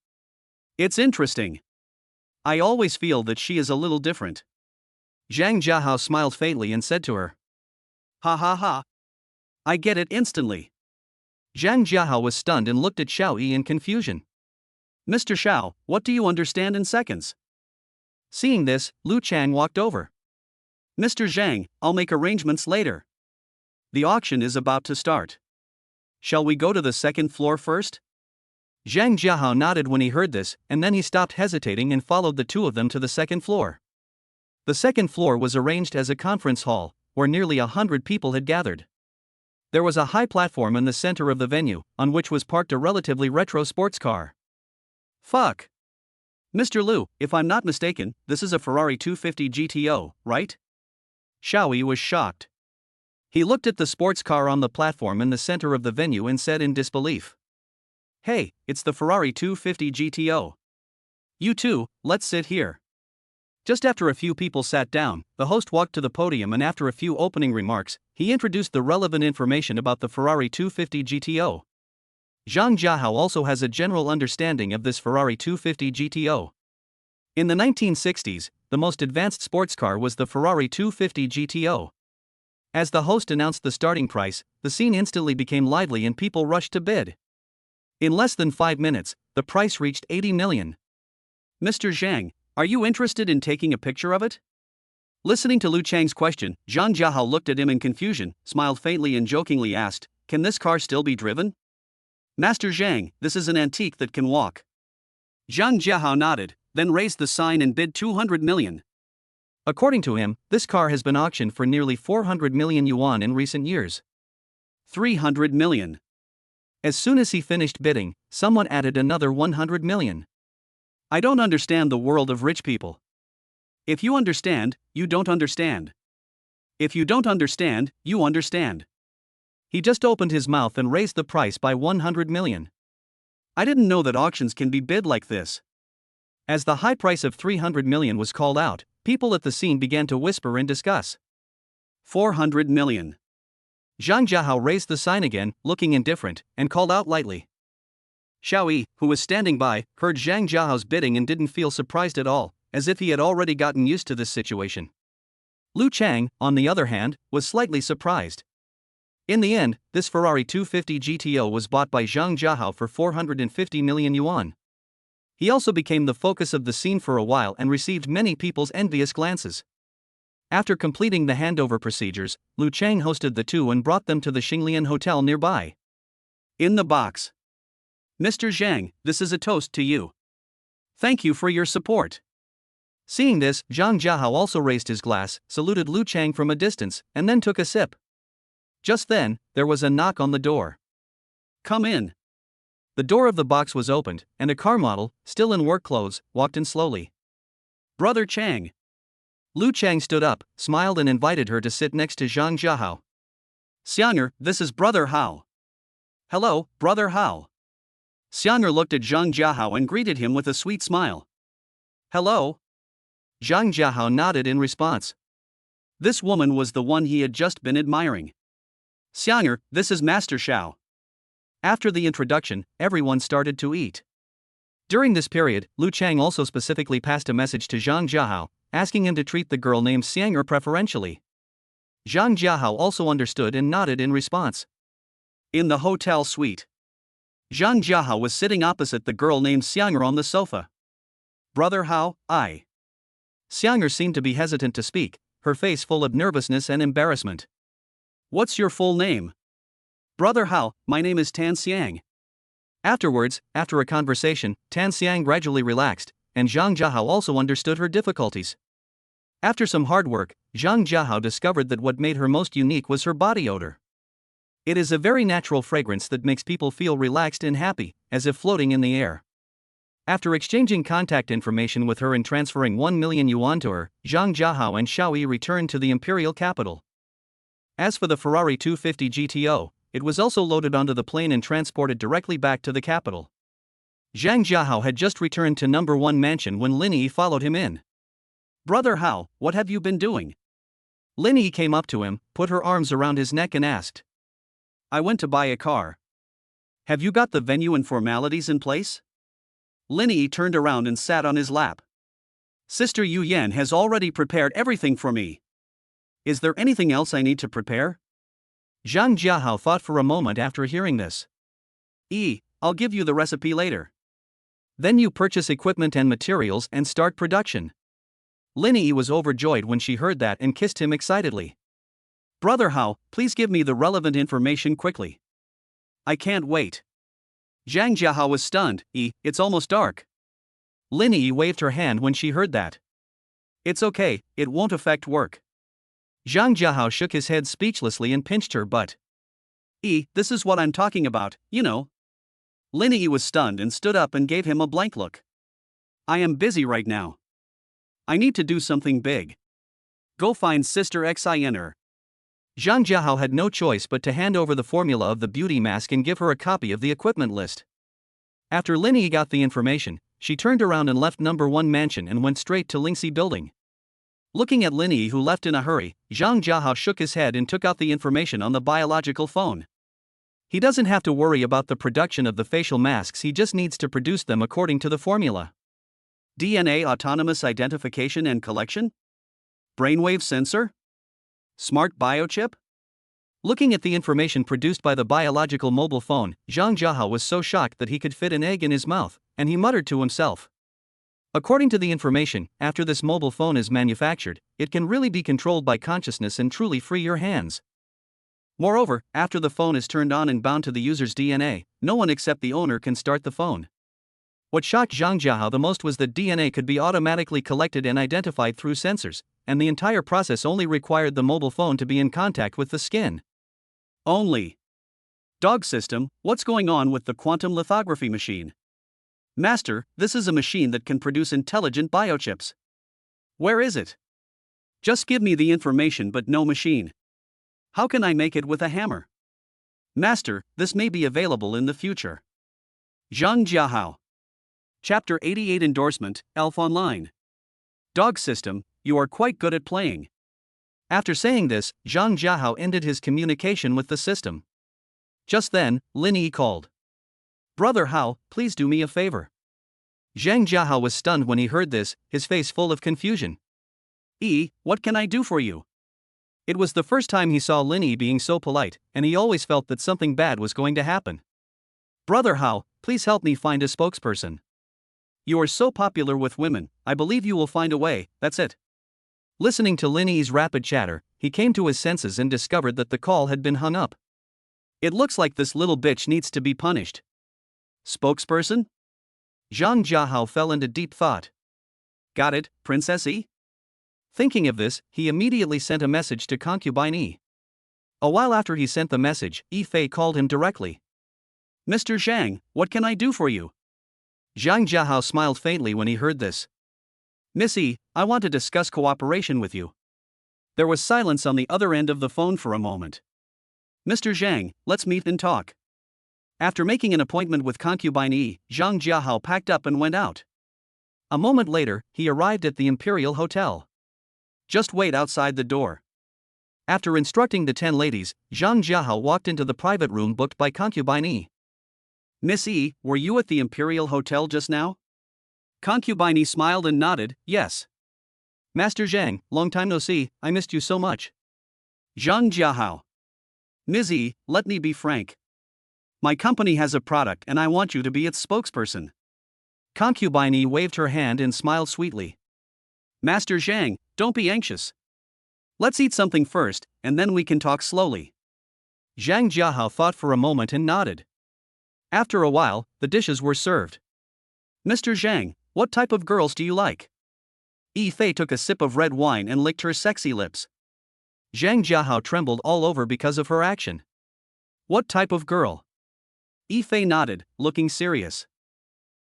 It's interesting. I always feel that she is a little different. Zhang Jiahao smiled faintly and said to her. Ha ha ha. I get it instantly. Zhang Jiahao was stunned and looked at Xiaoyi in confusion. Mr. Xiao, what do you understand in seconds? Seeing this, Lu Chang walked over. Mr. Zhang, I'll make arrangements later. The auction is about to start. Shall we go to the second floor first? Zhang Jiahao nodded when he heard this, and then he stopped hesitating and followed the two of them to the second floor. The second floor was arranged as a conference hall, where nearly 100 people had gathered. There was a high platform in the center of the venue, on which was parked a relatively retro sports car. Fuck. Mr. Lu, if I'm not mistaken, this is a Ferrari 250 GTO, right? Xiaoyi was shocked. He looked at the sports car on the platform in the center of the venue and said in disbelief. Hey, it's the Ferrari 250 GTO. You two, let's sit here. Just after a few people sat down, the host walked to the podium and after a few opening remarks, he introduced the relevant information about the Ferrari 250 GTO. Zhang Jiahao also has a general understanding of this Ferrari 250 GTO. In the 1960s, the most advanced sports car was the Ferrari 250 GTO. As the host announced the starting price, the scene instantly became lively and people rushed to bid. In less than 5 minutes, the price reached 80 million. Mr. Zhang, are you interested in taking a picture of it? Listening to Lu Chang's question, Zhang Jiahao looked at him in confusion, smiled faintly and jokingly asked, can this car still be driven? Master Zhang, this is an antique that can walk. Zhang Jiahao nodded, then raised the sign and bid 200 million. According to him, this car has been auctioned for nearly 400 million yuan in recent years. 300 million. As soon as he finished bidding, someone added another 100 million. I don't understand the world of rich people. If you understand, you don't understand. If you don't understand, you understand. He just opened his mouth and raised the price by 100 million. I didn't know that auctions can be bid like this. As the high price of 300 million was called out, people at the scene began to whisper and discuss. 400 million. Zhang Jiahao raised the sign again, looking indifferent, and called out lightly. Xiaoyi, who was standing by, heard Zhang Jiahao's bidding and didn't feel surprised at all, as if he had already gotten used to this situation. Lu Chang, on the other hand, was slightly surprised. In the end, this Ferrari 250 GTO was bought by Zhang Jiahao for 450 million yuan. He also became the focus of the scene for a while and received many people's envious glances. After completing the handover procedures, Lu Chang hosted the two and brought them to the Xinglian Hotel nearby. In the box. Mr. Zhang, this is a toast to you. Thank you for your support. Seeing this, Zhang Jiahao also raised his glass, saluted Lu Chang from a distance, and then took a sip. Just then, there was a knock on the door. Come in. The door of the box was opened, and a car model, still in work clothes, walked in slowly. Brother Chang. Lu Chang stood up, smiled and invited her to sit next to Zhang Jiahao. Xianger, this is Brother Hao. Hello, Brother Hao. Xianger looked at Zhang Jiahao and greeted him with a sweet smile. Hello. Zhang Jiahao nodded in response. This woman was the one he had just been admiring. Xiang'er, this is Master Xiao. After the introduction, everyone started to eat. During this period, Lu Chen also specifically passed a message to Zhang Jiahao, asking him to treat the girl named Xiang'er preferentially. Zhang Jiahao also understood and nodded in response. In the hotel suite, Zhang Jiahao was sitting opposite the girl named Xiang'er on the sofa. Brother Hao, Xiang'er seemed to be hesitant to speak, her face full of nervousness and embarrassment. What's your full name? Brother Hao, my name is Tan Xiang. Afterwards, after a conversation, Tan Xiang gradually relaxed, and Zhang Jiahao also understood her difficulties. After some hard work, Zhang Jiahao discovered that what made her most unique was her body odor. It is a very natural fragrance that makes people feel relaxed and happy, as if floating in the air. After exchanging contact information with her and transferring 1 million yuan to her, Zhang Jiahao and Xiao Yi returned to the imperial capital. As for the Ferrari 250 GTO, it was also loaded onto the plane and transported directly back to the capital. Zhang Jiahao had just returned to number 1 mansion when Linnie followed him in. Brother Hao, what have you been doing? Linnie came up to him, put her arms around his neck and asked. I went to buy a car. Have you got the venue and formalities in place? Linnie turned around and sat on his lap. Sister Yu Yan has already prepared everything for me. Is there anything else I need to prepare? Zhang Jiahao thought for a moment after hearing this. I'll give you the recipe later. Then you purchase equipment and materials and start production. Linnie was overjoyed when she heard that and kissed him excitedly. Brother Hao, please give me the relevant information quickly. I can't wait. Zhang Jiahao was stunned. It's almost dark. Linnie waved her hand when she heard that. It's okay, it won't affect work. Zhang Jiahao shook his head speechlessly and pinched her butt. This is what I'm talking about, you know. Linnie was stunned and stood up and gave him a blank look. I am busy right now. I need to do something big. Go find Sister Xin. Zhang Jiahao had no choice but to hand over the formula of the beauty mask and give her a copy of the equipment list. After Linnie got the information, she turned around and left number 1 mansion and went straight to Lingxi building. Looking at Linnie, who left in a hurry, Zhang Jiahao shook his head and took out the information on the biological phone. He doesn't have to worry about the production of the facial masks, he just needs to produce them according to the formula. DNA autonomous identification and collection? Brainwave sensor? Smart biochip? Looking at the information produced by the biological mobile phone, Zhang Jiahao was so shocked that he could fit an egg in his mouth, and he muttered to himself. According to the information, after this mobile phone is manufactured, it can really be controlled by consciousness and truly free your hands. Moreover, after the phone is turned on and bound to the user's DNA, no one except the owner can start the phone. What shocked Zhang Jiahao the most was that DNA could be automatically collected and identified through sensors, and the entire process only required the mobile phone to be in contact with the skin. Only. Dog system, what's going on with the quantum lithography machine? Master, this is a machine that can produce intelligent biochips. Where is it? Just give me the information but no machine. How can I make it with a hammer? Master, this may be available in the future. Zhang Jiahao. Chapter 88 Endorsement, Elf Online. Dog system, you are quite good at playing. After saying this, Zhang Jiahao ended his communication with the system. Just then, Linnie called. Brother Hao, please do me a favor. Zhang Jiahao was stunned when he heard this, his face full of confusion. What can I do for you? It was the first time he saw Linnie being so polite, and he always felt that something bad was going to happen. Brother Hao, please help me find a spokesperson. You are so popular with women, I believe you will find a way, that's it. Listening to Linnie's rapid chatter, he came to his senses and discovered that the call had been hung up. It looks like this little bitch needs to be punished. Spokesperson? Zhang Jiahao fell into deep thought. Got it, Princess E? Thinking of this, he immediately sent a message to concubine E. A while after he sent the message, Yi Fei called him directly. Mr. Zhang, what can I do for you? Zhang Jiahao smiled faintly when he heard this. Miss E, I want to discuss cooperation with you. There was silence on the other end of the phone for a moment. Mr. Zhang, let's meet and talk. After making an appointment with concubine E, Zhang Jiahao packed up and went out. A moment later, he arrived at the Imperial Hotel. Just wait outside the door. After instructing the 10 ladies, Zhang Jiahao walked into the private room booked by concubine Yi. Miss E, were you at the Imperial Hotel just now? Concubine E smiled and nodded, yes. Master Zhang, long time no see, I missed you so much. Zhang Jiahao. Ms. E, let me be frank. My company has a product and I want you to be its spokesperson. Concubine E waved her hand and smiled sweetly. Master Zhang, don't be anxious. Let's eat something first, and then we can talk slowly. Zhang Jiahao thought for a moment and nodded. After a while, the dishes were served. Mr. Zhang, what type of girls do you like? Yi Fei took a sip of red wine and licked her sexy lips. Zhang Jiahao trembled all over because of her action. What type of girl? Yi Fei nodded, looking serious.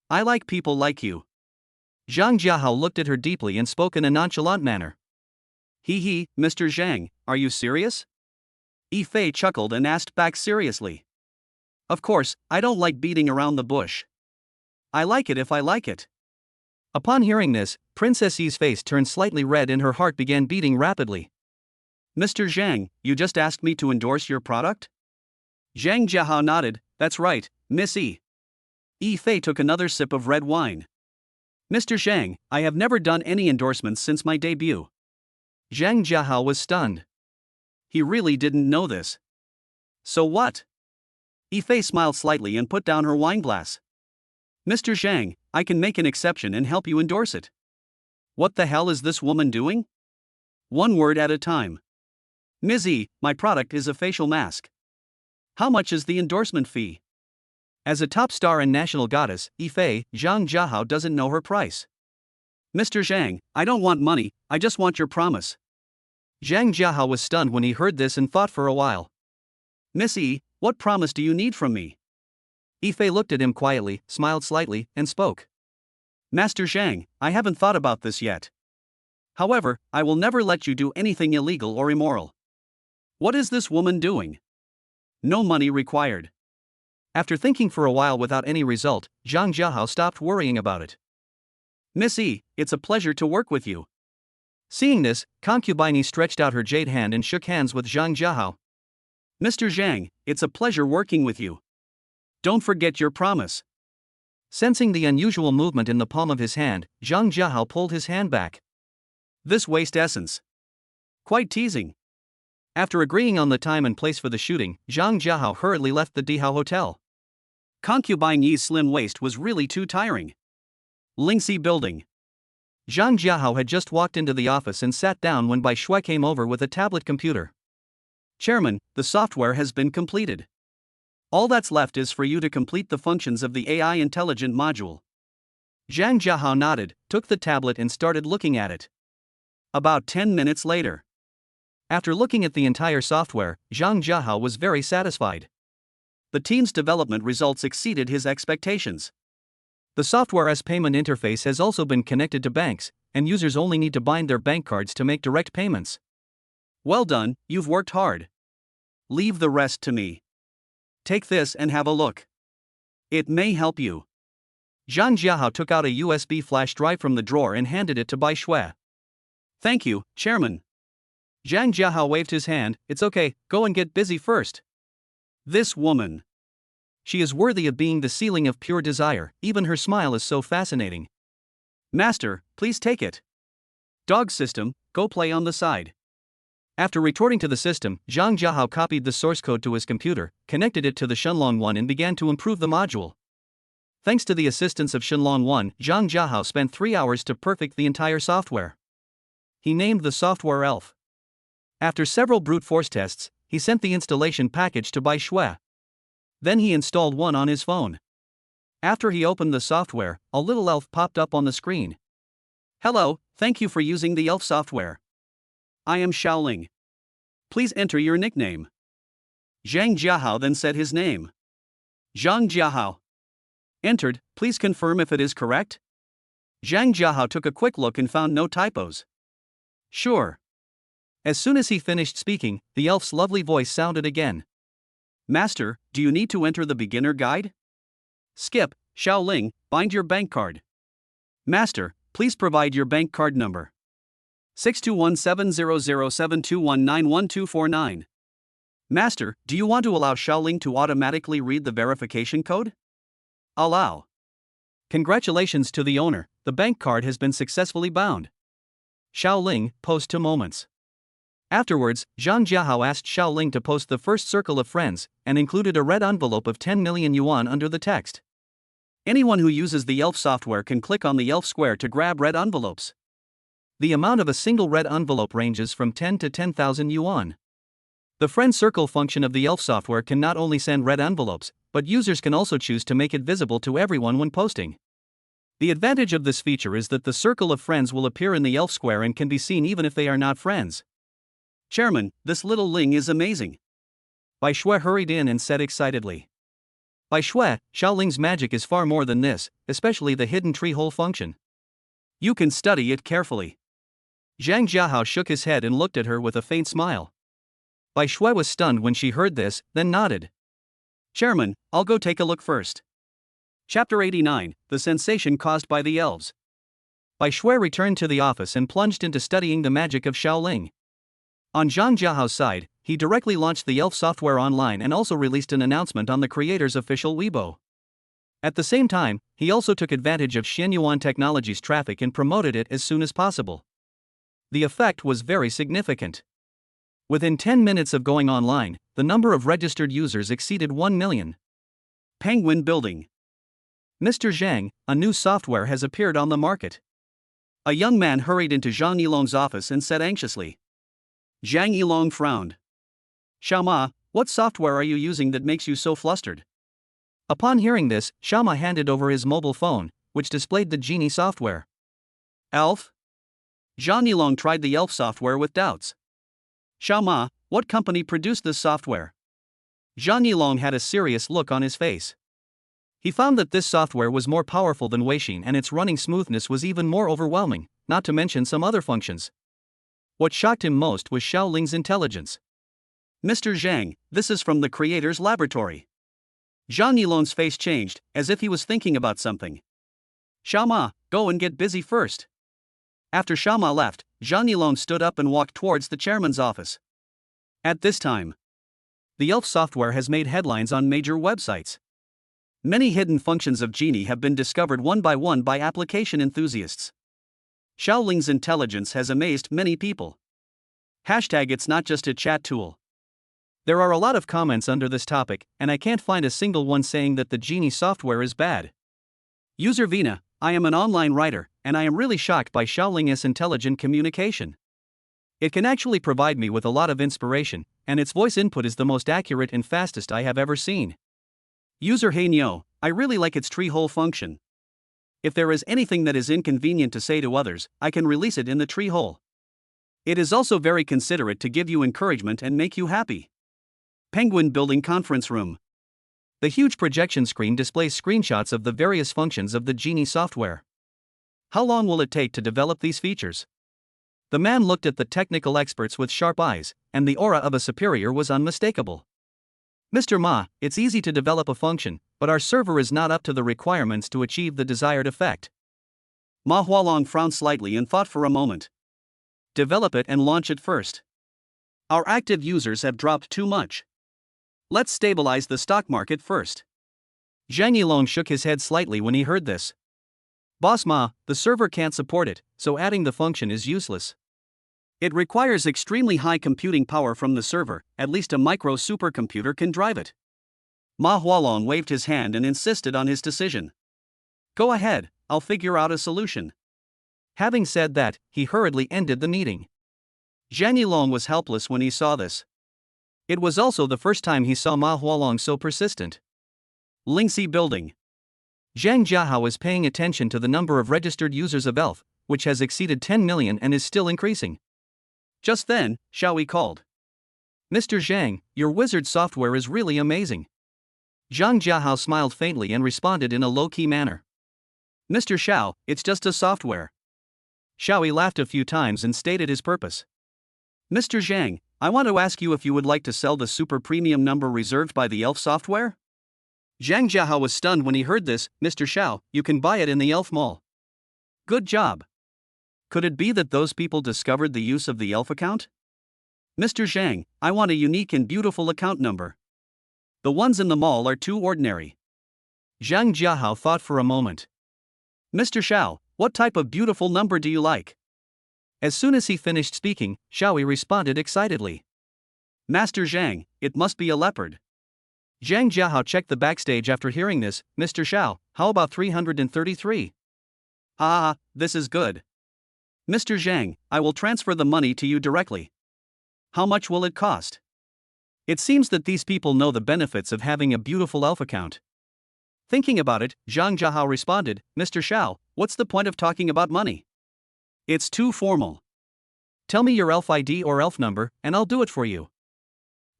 I like people like you. Zhang Jiahao looked at her deeply and spoke in a nonchalant manner. He, Mr. Zhang, are you serious? Yi Fei chuckled and asked back seriously. Of course, I don't like beating around the bush. I like it if I like it. Upon hearing this, Princess Yi's face turned slightly red and her heart began beating rapidly. Mr. Zhang, you just asked me to endorse your product? Zhang Jiahao nodded, that's right, Miss Yi. Yi Fei took another sip of red wine. Mr. Zhang, I have never done any endorsements since my debut. Zhang Jiahao was stunned. He really didn't know this. So what? Yi Fei smiled slightly and put down her wine glass. Mr. Zhang, I can make an exception and help you endorse it. What the hell is this woman doing? One word at a time. Ms. E, my product is a facial mask. How much is the endorsement fee? As a top star and national goddess, Yi Fei, Zhang Jiahao doesn't know her price. Mr. Zhang, I don't want money, I just want your promise. Zhang Jiahao was stunned when he heard this and thought for a while. Miss E, what promise do you need from me? Yi Fei looked at him quietly, smiled slightly, and spoke. Master Zhang, I haven't thought about this yet. However, I will never let you do anything illegal or immoral. What is this woman doing? No money required. After thinking for a while without any result, Zhang Jiahao stopped worrying about it. Miss E, it's a pleasure to work with you. Seeing this, concubine Yi stretched out her jade hand and shook hands with Zhang Jiahao. Mr. Zhang, it's a pleasure working with you. Don't forget your promise. Sensing the unusual movement in the palm of his hand, Zhang Jiahao pulled his hand back. This waste essence. Quite teasing. After agreeing on the time and place for the shooting, Zhang Jiahao hurriedly left the Dihao Hotel. Concubine Yi's slim waist was really too tiring. Lingxi Building. Zhang Jiahao had just walked into the office and sat down when Bai Shui came over with a tablet computer. Chairman, the software has been completed. All that's left is for you to complete the functions of the AI intelligent module. Zhang Jiahao nodded, took the tablet and started looking at it. About 10 minutes later. After looking at the entire software, Zhang Jiahao was very satisfied. The team's development results exceeded his expectations. The software's payment interface has also been connected to banks, and users only need to bind their bank cards to make direct payments. Well done, you've worked hard. Leave the rest to me. Take this and have a look. It may help you. Zhang Jiahao took out a USB flash drive from the drawer and handed it to Bai Shui. Thank you, Chairman. Zhang Jiahao waved his hand, it's okay, go and get busy first. This woman. She is worthy of being the ceiling of pure desire, even her smile is so fascinating. Master, please take it. Dog system, go play on the side. After retorting to the system, Zhang Jiahao copied the source code to his computer, connected it to the Shenlong 1 and began to improve the module. Thanks to the assistance of Shenlong 1, Zhang Jiahao spent 3 hours to perfect the entire software. He named the software ELF. After several brute force tests, he sent the installation package to Bai Shui. Then he installed one on his phone. After he opened the software, a little elf popped up on the screen. Hello, thank you for using the ELF software. I am Xiaoling. Please enter your nickname. Zhang Jiahao then said his name. Zhang Jiahao. Entered, please confirm if it is correct. Zhang Jiahao took a quick look and found no typos. Sure. As soon as he finished speaking, the elf's lovely voice sounded again. Master, do you need to enter the beginner guide? Skip, Xiaoling, bind your bank card. Master, please provide your bank card number. 62170072191249. Master, do you want to allow Xiaoling to automatically read the verification code? Allow. Congratulations to the owner, the bank card has been successfully bound. Xiaoling, post 2 moments. Afterwards, Zhang Jiahao asked Xiaoling to post the first circle of friends, and included a red envelope of 10 million yuan under the text. Anyone who uses the ELF software can click on the ELF square to grab red envelopes. The amount of a single red envelope ranges from 10 to 10,000 yuan. The friend circle function of the ELF software can not only send red envelopes, but users can also choose to make it visible to everyone when posting. The advantage of this feature is that the circle of friends will appear in the ELF square and can be seen even if they are not friends. Chairman, this little Ling is amazing. Bai Shui hurried in and said excitedly. Bai Shui, Xiaoling's magic is far more than this, especially the hidden tree hole function. You can study it carefully. Zhang Jiahao shook his head and looked at her with a faint smile. Bai Shui was stunned when she heard this, then nodded. Chairman, I'll go take a look first. Chapter 89, The Sensation Caused by the Elves. Bai Shui returned to the office and plunged into studying the magic of Xiaoling. On Zhang Jiahao's side, he directly launched the ELF software online and also released an announcement on the creator's official Weibo. At the same time, he also took advantage of Xianyuan Technology's traffic and promoted it as soon as possible. The effect was very significant. Within 10 minutes of going online, the number of registered users exceeded 1 million. Penguin Building. Mr. Zhang, a new software has appeared on the market. A young man hurried into Zhang Yilong's office and said anxiously. Zhang Yilong frowned. Xiaoma, what software are you using that makes you so flustered? Upon hearing this, Xiaoma handed over his mobile phone, which displayed the genie software. ELF? Zhang Yilong tried the ELF software with doubts. Xiaoma, what company produced this software? Zhang Yilong had a serious look on his face. He found that this software was more powerful than Weixin and its running smoothness was even more overwhelming, not to mention some other functions. What shocked him most was Xiaoling's intelligence. Mr. Zhang, this is from the creator's laboratory. Zhang Yilong's face changed, as if he was thinking about something. Xiaoma, go and get busy first. After Xiaoma left, Zhang Yilong stood up and walked towards the chairman's office. At this time, the ELF software has made headlines on major websites. Many hidden functions of Genie have been discovered one by application enthusiasts. Xiaoling's intelligence has amazed many people. Hashtag it's not just a chat tool. There are a lot of comments under this topic, and I can't find a single one saying that the Genie software is bad. User Vina, I am an online writer, and I am really shocked by Xiaoling's intelligent communication. It can actually provide me with a lot of inspiration, and its voice input is the most accurate and fastest I have ever seen. User Heinyo, I really like its tree hole function. If there is anything that is inconvenient to say to others, I can release it in the tree hole. It is also very considerate to give you encouragement and make you happy. Penguin Building Conference Room. The huge projection screen displays screenshots of the various functions of the Genie software. How long will it take to develop these features? The man looked at the technical experts with sharp eyes, and the aura of a superior was unmistakable. Mr. Ma, it's easy to develop a function, but our server is not up to the requirements to achieve the desired effect. Ma Hualong frowned slightly and thought for a moment. Develop it and launch it first. Our active users have dropped too much. Let's stabilize the stock market first. Zhang Yilong shook his head slightly when he heard this. Boss Ma, the server can't support it, so adding the function is useless. It requires extremely high computing power from the server, at least a micro supercomputer can drive it. Ma Hualong waved his hand and insisted on his decision. Go ahead, I'll figure out a solution. Having said that, he hurriedly ended the meeting. Zhang Yilong was helpless when he saw this. It was also the first time he saw Ma Hualong so persistent. Lingxi Building. Zhang Jiahao is paying attention to the number of registered users of ELF, which has exceeded 10 million and is still increasing. Just then, Xiaoyi called. Mr. Zhang, your wizard software is really amazing. Zhang Jiahao smiled faintly and responded in a low-key manner. Mr. Xiao, it's just a software. Xiaoyi laughed a few times and stated his purpose. Mr. Zhang, I want to ask you if you would like to sell the super premium number reserved by the ELF software? Zhang Jiahao was stunned when he heard this. Mr. Xiao, you can buy it in the ELF mall. Good job. Could it be that those people discovered the use of the elf account? Mr. Zhang, I want a unique and beautiful account number. The ones in the mall are too ordinary. Zhang Jiahao thought for a moment. Mr. Xiao, what type of beautiful number do you like? As soon as he finished speaking, Xiaoyi responded excitedly. Master Zhang, it must be a leopard. Zhang Jiahao checked the backstage after hearing this. Mr. Xiao, how about 333? Ah, this is good. Mr. Zhang, I will transfer the money to you directly. How much will it cost? It seems that these people know the benefits of having a beautiful elf account. Thinking about it, Zhang Jiahao responded, Mr. Xiao, what's the point of talking about money? It's too formal. Tell me your elf ID or elf number, and I'll do it for you.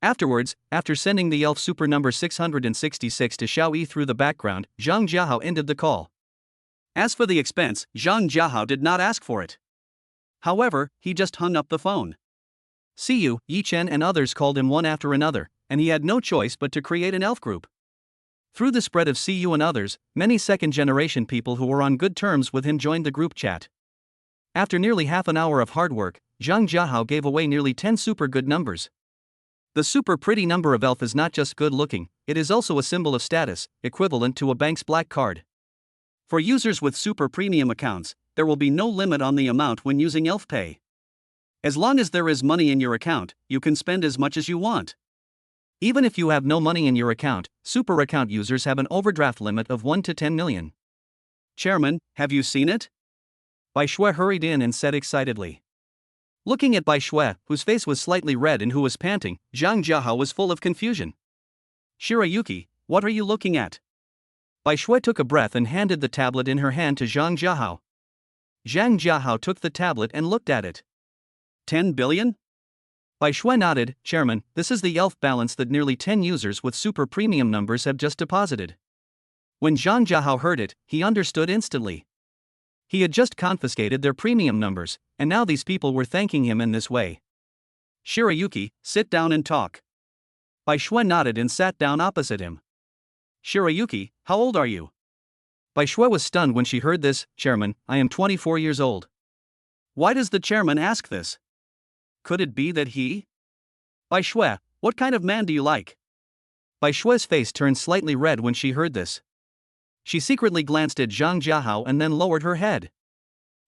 Afterwards, after sending the elf super number 666 to Xiaoyi through the background, Zhang Jiahao ended the call. As for the expense, Zhang Jiahao did not ask for it. However, he just hung up the phone. See you, Lu Chen and others called him one after another, and he had no choice but to create an elf group. Through the spread of CU and others, many second-generation people who were on good terms with him joined the group chat. After nearly half an hour of hard work, Zhang Jiahao gave away nearly 10 super good numbers. The super pretty number of elf is not just good looking, it is also a symbol of status, equivalent to a bank's black card. For users with super premium accounts, there will be no limit on the amount when using Elf Pay. As long as there is money in your account, you can spend as much as you want. Even if you have no money in your account, super account users have an overdraft limit of 1 to 10 million. Chairman, have you seen it? Bai Shui hurried in and said excitedly. Looking at Bai Shui, whose face was slightly red and who was panting, Zhang Jiahao was full of confusion. Shirayuki, what are you looking at? Bai Shui took a breath and handed the tablet in her hand to Zhang Jiahao. Zhang Jiahao took the tablet and looked at it. 10 billion? Bai Shui nodded, Chairman, this is the elf balance that nearly 10 users with super premium numbers have just deposited. When Zhang Jiahao heard it, he understood instantly. He had just confiscated their premium numbers, and now these people were thanking him in this way. Shirayuki, sit down and talk. Bai Shui nodded and sat down opposite him. Shirayuki, how old are you? Bai Shui was stunned when she heard this, Chairman, I am 24 years old. Why does the chairman ask this? Could it be that he? Bai Shui, what kind of man do you like? Bai Shui's face turned slightly red when she heard this. She secretly glanced at Zhang Jiahao and then lowered her head.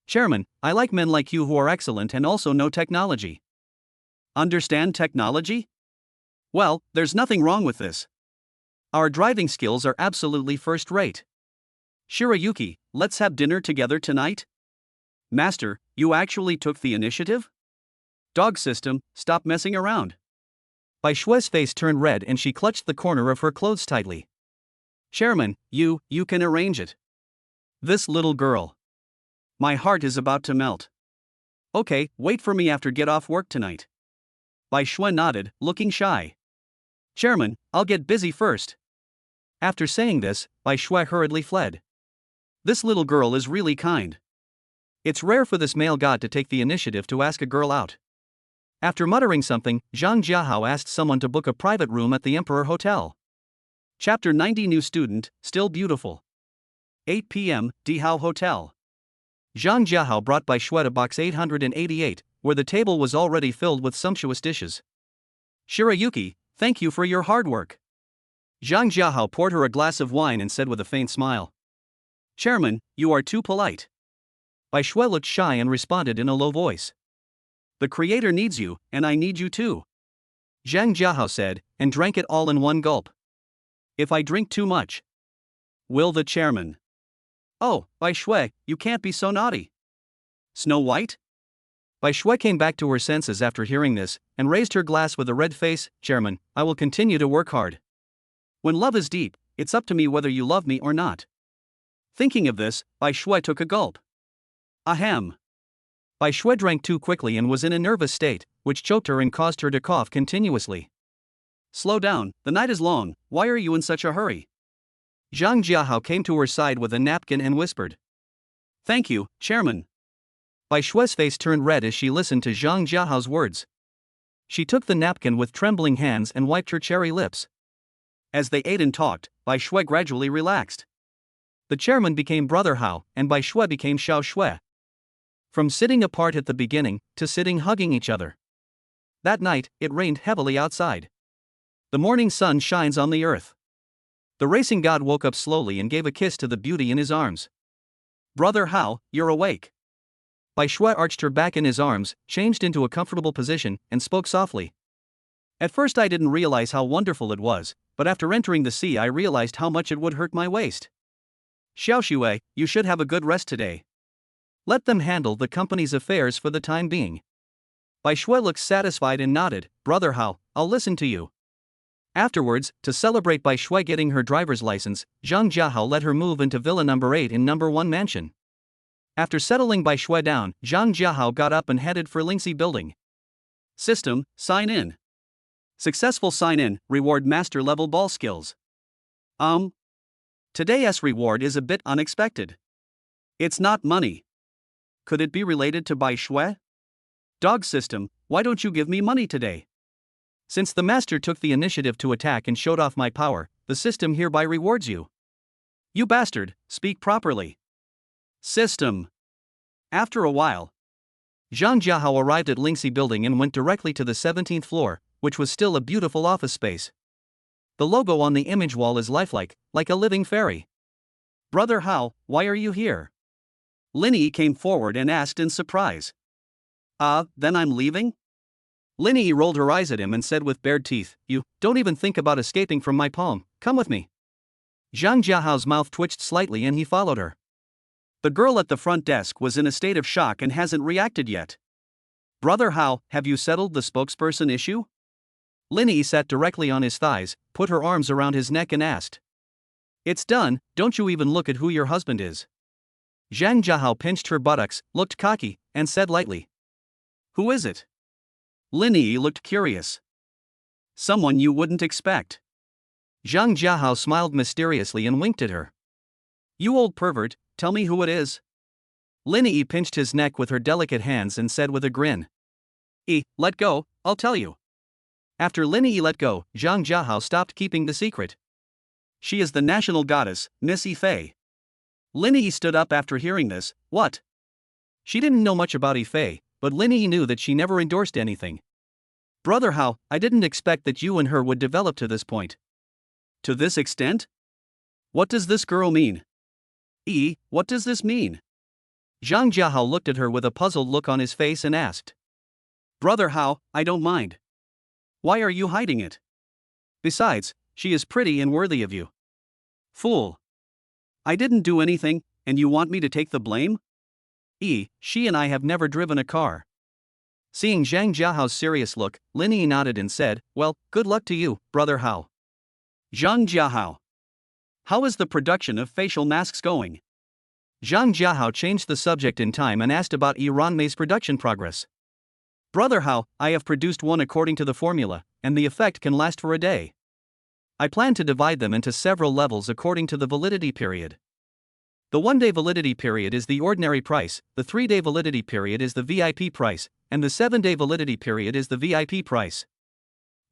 Chairman, I like men like you who are excellent and also know technology. Understand technology? Well, there's nothing wrong with this. Our driving skills are absolutely first-rate. Shirayuki, let's have dinner together tonight? Master, you actually took the initiative? Dog system, stop messing around. Bai Shui's face turned red and she clutched the corner of her clothes tightly. Chairman, you can arrange it. This little girl. My heart is about to melt. Okay, wait for me after get off work tonight. Bai Shui nodded, looking shy. Chairman, I'll get busy first. After saying this, Bai Shui hurriedly fled. This little girl is really kind. It's rare for this male god to take the initiative to ask a girl out. After muttering something, Zhang Jiahao asked someone to book a private room at the Emperor Hotel. Chapter 90 New Student, Still Beautiful. 8 p.m., Dihao Hotel. Zhang Jiahao brought Bai Shui to box 888, where the table was already filled with sumptuous dishes. Shirayuki, thank you for your hard work. Zhang Jiahao poured her a glass of wine and said with a faint smile. Chairman, you are too polite. Bai Shui looked shy and responded in a low voice. The creator needs you, and I need you too. Zhang Jiahao said, and drank it all in one gulp. If I drink too much, will the chairman? Oh, Bai Shui, you can't be so naughty. Snow White? Bai Shui came back to her senses after hearing this, and raised her glass with a red face. Chairman, I will continue to work hard. When love is deep, it's up to me whether you love me or not. Thinking of this, Bai Shui took a gulp. Ahem. Bai Shui drank too quickly and was in a nervous state, which choked her and caused her to cough continuously. Slow down, the night is long, why are you in such a hurry? Zhang Jiahao came to her side with a napkin and whispered. Thank you, Chairman. Bai Shui's face turned red as she listened to Zhang Jiahao's words. She took the napkin with trembling hands and wiped her cherry lips. As they ate and talked, Bai Shui gradually relaxed. The chairman became Brother Hao, and Bai Shui became Xiao Shui. From sitting apart at the beginning, to sitting hugging each other. That night, it rained heavily outside. The morning sun shines on the earth. The racing god woke up slowly and gave a kiss to the beauty in his arms. Brother Hao, you're awake. Bai Shui arched her back in his arms, changed into a comfortable position, and spoke softly. At first I didn't realize how wonderful it was, but after entering the sea I realized how much it would hurt my waist. Xiaoshui, you should have a good rest today. Let them handle the company's affairs for the time being. Bai Shui looked satisfied and nodded. Brother Hao, I'll listen to you. Afterwards, to celebrate Bai Shui getting her driver's license, Zhang Jiahao let her move into Villa number 8 in number 1 mansion. After settling Bai Shui down, Zhang Jiahao got up and headed for Linxi building. System, sign in. Successful sign in, reward master level ball skills. Today's reward is a bit unexpected. It's not money. Could it be related to Bai Shui? Dog system, why don't you give me money today? Since the master took the initiative to attack and showed off my power, the system hereby rewards you. You bastard, speak properly. System. After a while, Zhang Jiahao arrived at Linxi building and went directly to the 17th floor, which was still a beautiful office space. The logo on the image wall is lifelike, like a living fairy. Brother Hao, why are you here? Linnie came forward and asked in surprise. Then I'm leaving? Linnie rolled her eyes at him and said with bared teeth, You don't even think about escaping from my palm, come with me. Zhang Jiahao's mouth twitched slightly and he followed her. The girl at the front desk was in a state of shock and hasn't reacted yet. Brother Hao, have you settled the spokesperson issue? Linnie sat directly on his thighs, put her arms around his neck and asked. It's done, don't you even look at who your husband is. Zhang Jiahao pinched her buttocks, looked cocky, and said lightly. Who is it? Linnie looked curious. Someone you wouldn't expect. Zhang Jiahao smiled mysteriously and winked at her. You old pervert, tell me who it is. Linnie pinched his neck with her delicate hands and said with a grin. Let go, I'll tell you. After Linnie let go, Zhang Jiahao stopped keeping the secret. She is the national goddess, Miss Ifei. Linnie stood up after hearing this. What? She didn't know much about Ifei, but Linnie knew that she never endorsed anything. Brother Hao, I didn't expect that you and her would develop to this point. To this extent? What does this girl mean? What does this mean? Zhang Jiahao looked at her with a puzzled look on his face and asked. Brother Hao, I don't mind. Why are you hiding it? Besides, she is pretty and worthy of you. Fool. I didn't do anything, and you want me to take the blame? She and I have never driven a car. Seeing Zhang Jiahao's serious look, Linnie nodded and said, Well, good luck to you, Brother Hao. Zhang Jiahao. How is the production of facial masks going? Zhang Jiahao changed the subject in time and asked about Ranmei's production progress. Brother Hao, I have produced one according to the formula, and the effect can last for a day. I plan to divide them into several levels according to the validity period. The 1-day validity period is the ordinary price, the 3-day validity period is the VIP price, and the 7-day validity period is the VIP price.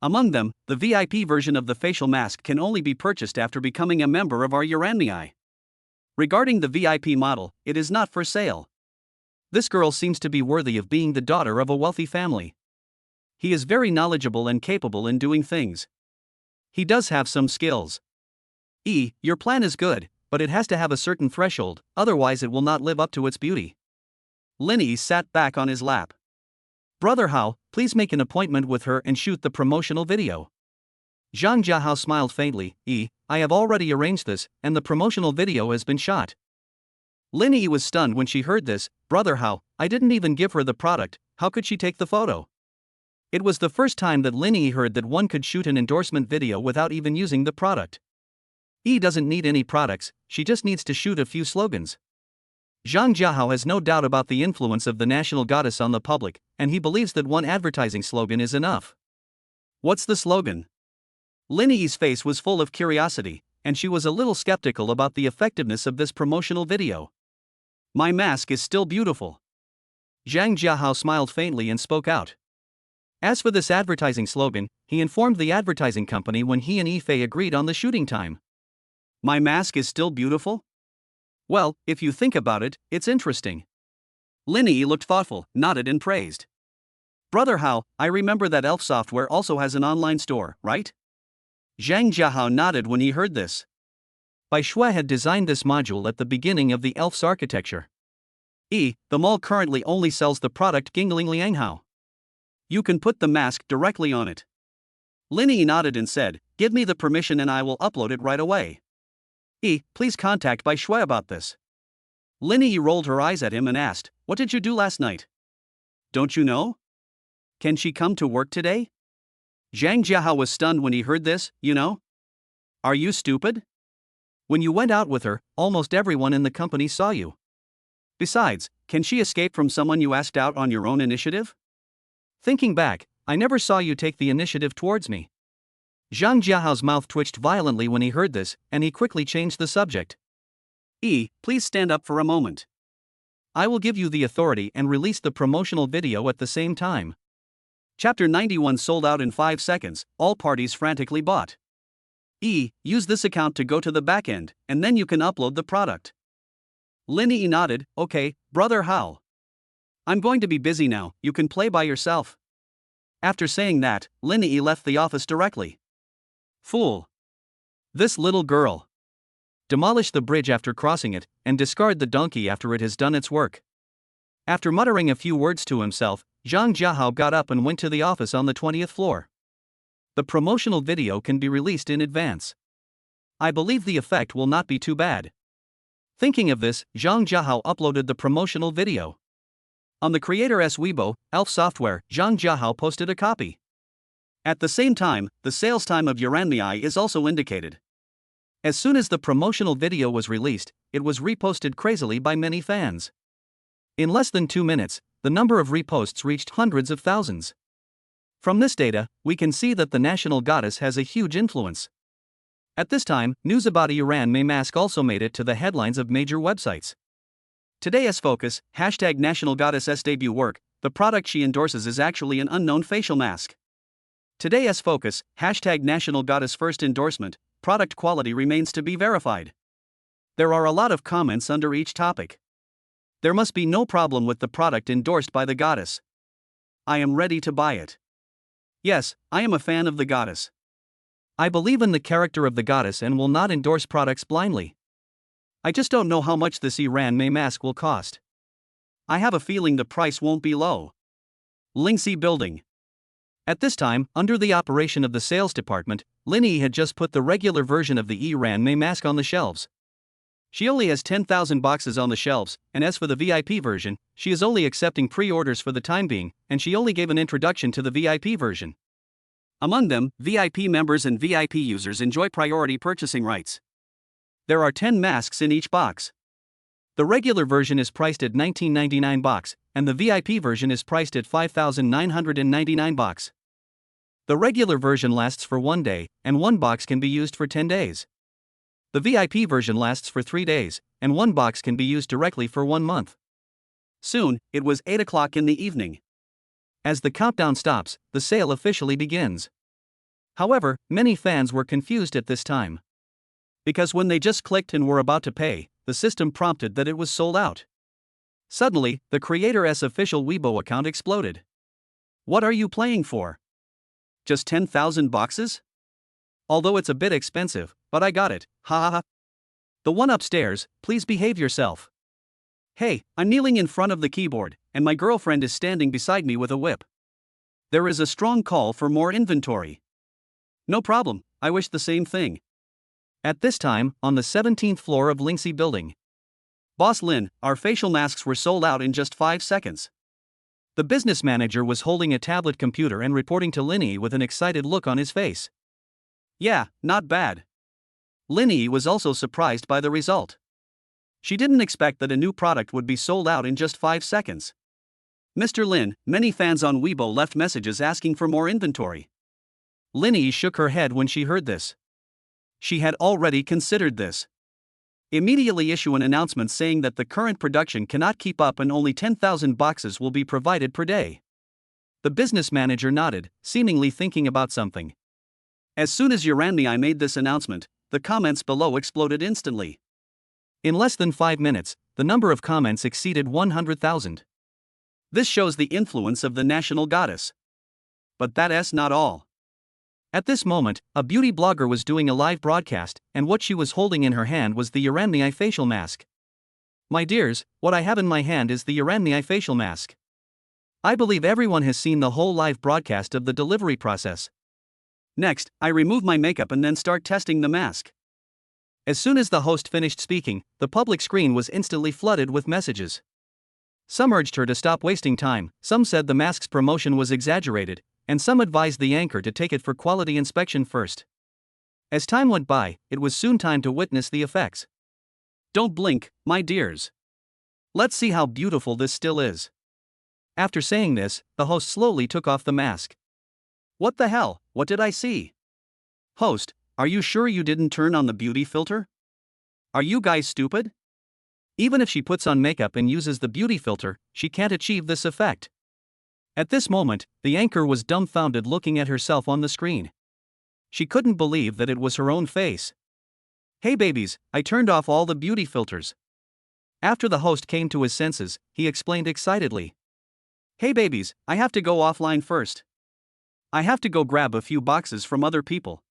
Among them, the VIP version of the facial mask can only be purchased after becoming a member of our Ranmei. Regarding the VIP model, it is not for sale. This girl seems to be worthy of being the daughter of a wealthy family. He is very knowledgeable and capable in doing things. He does have some skills. Your plan is good, but it has to have a certain threshold, otherwise it will not live up to its beauty. Linnie sat back on his lap. Brother Hao, please make an appointment with her and shoot the promotional video. Zhang Jiahao smiled faintly. I have already arranged this, and the promotional video has been shot. Linnie was stunned when she heard this. Brother Hao, I didn't even give her the product, how could she take the photo? It was the first time that Linnie heard that one could shoot an endorsement video without even using the product. Doesn't need any products, she just needs to shoot a few slogans. Zhang Jiahao has no doubt about the influence of the national goddess on the public, and he believes that one advertising slogan is enough. What's the slogan? Linnie's face was full of curiosity, and she was a little skeptical about the effectiveness of this promotional video. My mask is still beautiful. Zhang Jiahao smiled faintly and spoke out. As for this advertising slogan, he informed the advertising company when he and Ifei agreed on the shooting time. My mask is still beautiful? Well, if you think about it, it's interesting. Linnie looked thoughtful, nodded and praised. Brother Hao, I remember that Elf Software also has an online store, right? Zhang Jiahao nodded when he heard this. Bai Shui had designed this module at the beginning of the Elf's architecture. The mall currently only sells the product Gingling Lianghao. You can put the mask directly on it. Linnie nodded and said, give me the permission and I will upload it right away. Please contact Bai Shui about this. Linnie rolled her eyes at him and asked, what did you do last night? Don't you know? Can she come to work today? Zhang Jiahao was stunned when he heard this, you know? Are you stupid? When you went out with her, almost everyone in the company saw you. Besides, can she escape from someone you asked out on your own initiative? Thinking back, I never saw you take the initiative towards me. Zhang Jiahao's mouth twitched violently when he heard this, and he quickly changed the subject. Please stand up for a moment. I will give you the authority and release the promotional video at the same time. Chapter 91 sold out in 5 seconds, all parties frantically bought. Use this account to go to the backend, and then you can upload the product. Linnie nodded, okay, Brother Hao. I'm going to be busy now, you can play by yourself. After saying that, Linnie left the office directly. Fool. This little girl. Demolish the bridge after crossing it, and discard the donkey after it has done its work. After muttering a few words to himself, Zhang Jiahao got up and went to the office on the 20th floor. The promotional video can be released in advance. I believe the effect will not be too bad. Thinking of this, Zhang Jiahao uploaded the promotional video. On the creator's Weibo, Elf Software, Zhang Jiahao posted a copy. At the same time, the sales time of Yuranmei is also indicated. As soon as the promotional video was released, it was reposted crazily by many fans. In less than 2 minutes, the number of reposts reached hundreds of thousands. From this data, we can see that the national goddess has a huge influence. At this time, news about Yuranmei mask also made it to the headlines of major websites. Today's focus, hashtag National Goddess's debut work, the product she endorses is actually an unknown facial mask. Today's focus, hashtag National Goddess first endorsement, product quality remains to be verified. There are a lot of comments under each topic. There must be no problem with the product endorsed by the goddess. I am ready to buy it. Yes, I am a fan of the goddess. I believe in the character of the goddess and will not endorse products blindly. I just don't know how much this Yuranmei mask will cost. I have a feeling the price won't be low. Linnie Building. At this time, under the operation of the sales department, Linnie had just put the regular version of the Yuranmei mask on the shelves. She only has 10,000 boxes on the shelves, and as for the VIP version, she is only accepting pre-orders for the time being, and she only gave an introduction to the VIP version. Among them, VIP members and VIP users enjoy priority purchasing rights. There are 10 masks in each box. The regular version is priced at $19.99 box, and the VIP version is priced at $5,999 box. The regular version lasts for 1 day, and 1 box can be used for 10 days. The VIP version lasts for 3 days, and 1 box can be used directly for 1 month. Soon, it was 8 o'clock in the evening. As the countdown stops, the sale officially begins. However, many fans were confused at this time. Because when they just clicked and were about to pay, the system prompted that it was sold out. Suddenly, the creator's official Weibo account exploded. What are you playing for? Just 10,000 boxes? Although it's a bit expensive, but I got it, ha ha ha. The one upstairs, please behave yourself. Hey, I'm kneeling in front of the keyboard, and my girlfriend is standing beside me with a whip. There is a strong call for more inventory. No problem, I wish the same thing. At this time, on the 17th floor of Linnie Building. Boss Lin, our facial masks were sold out in just 5 seconds. The business manager was holding a tablet computer and reporting to Linnie with an excited look on his face. Yeah, not bad. Linnie was also surprised by the result. She didn't expect that a new product would be sold out in just 5 seconds. Mr. Lin, many fans on Weibo left messages asking for more inventory. Linnie shook her head when she heard this. She had already considered this. Immediately issue an announcement saying that the current production cannot keep up and only 10,000 boxes will be provided per day. The business manager nodded, seemingly thinking about something. As soon as Yuranmei made this announcement, the comments below exploded instantly. In less than 5 minutes, the number of comments exceeded 100,000. This shows the influence of the national goddess. But that's not all. At this moment, a beauty blogger was doing a live broadcast, and what she was holding in her hand was the Uranmei facial mask. My dears, what I have in my hand is the Uranmei facial mask. I believe everyone has seen the whole live broadcast of the delivery process. Next, I remove my makeup and then start testing the mask. As soon as the host finished speaking, the public screen was instantly flooded with messages. Some urged her to stop wasting time, some said the mask's promotion was exaggerated, and some advised the anchor to take it for quality inspection first. As time went by, it was soon time to witness the effects. Don't blink, my dears. Let's see how beautiful this still is. After saying this, the host slowly took off the mask. What the hell, what did I see? Host, are you sure you didn't turn on the beauty filter? Are you guys stupid? Even if she puts on makeup and uses the beauty filter, she can't achieve this effect. At this moment, the anchor was dumbfounded looking at herself on the screen. She couldn't believe that it was her own face. Hey babies, I turned off all the beauty filters. After the host came to his senses, he explained excitedly. Hey babies, I have to go offline first. I have to go grab a few boxes from other people.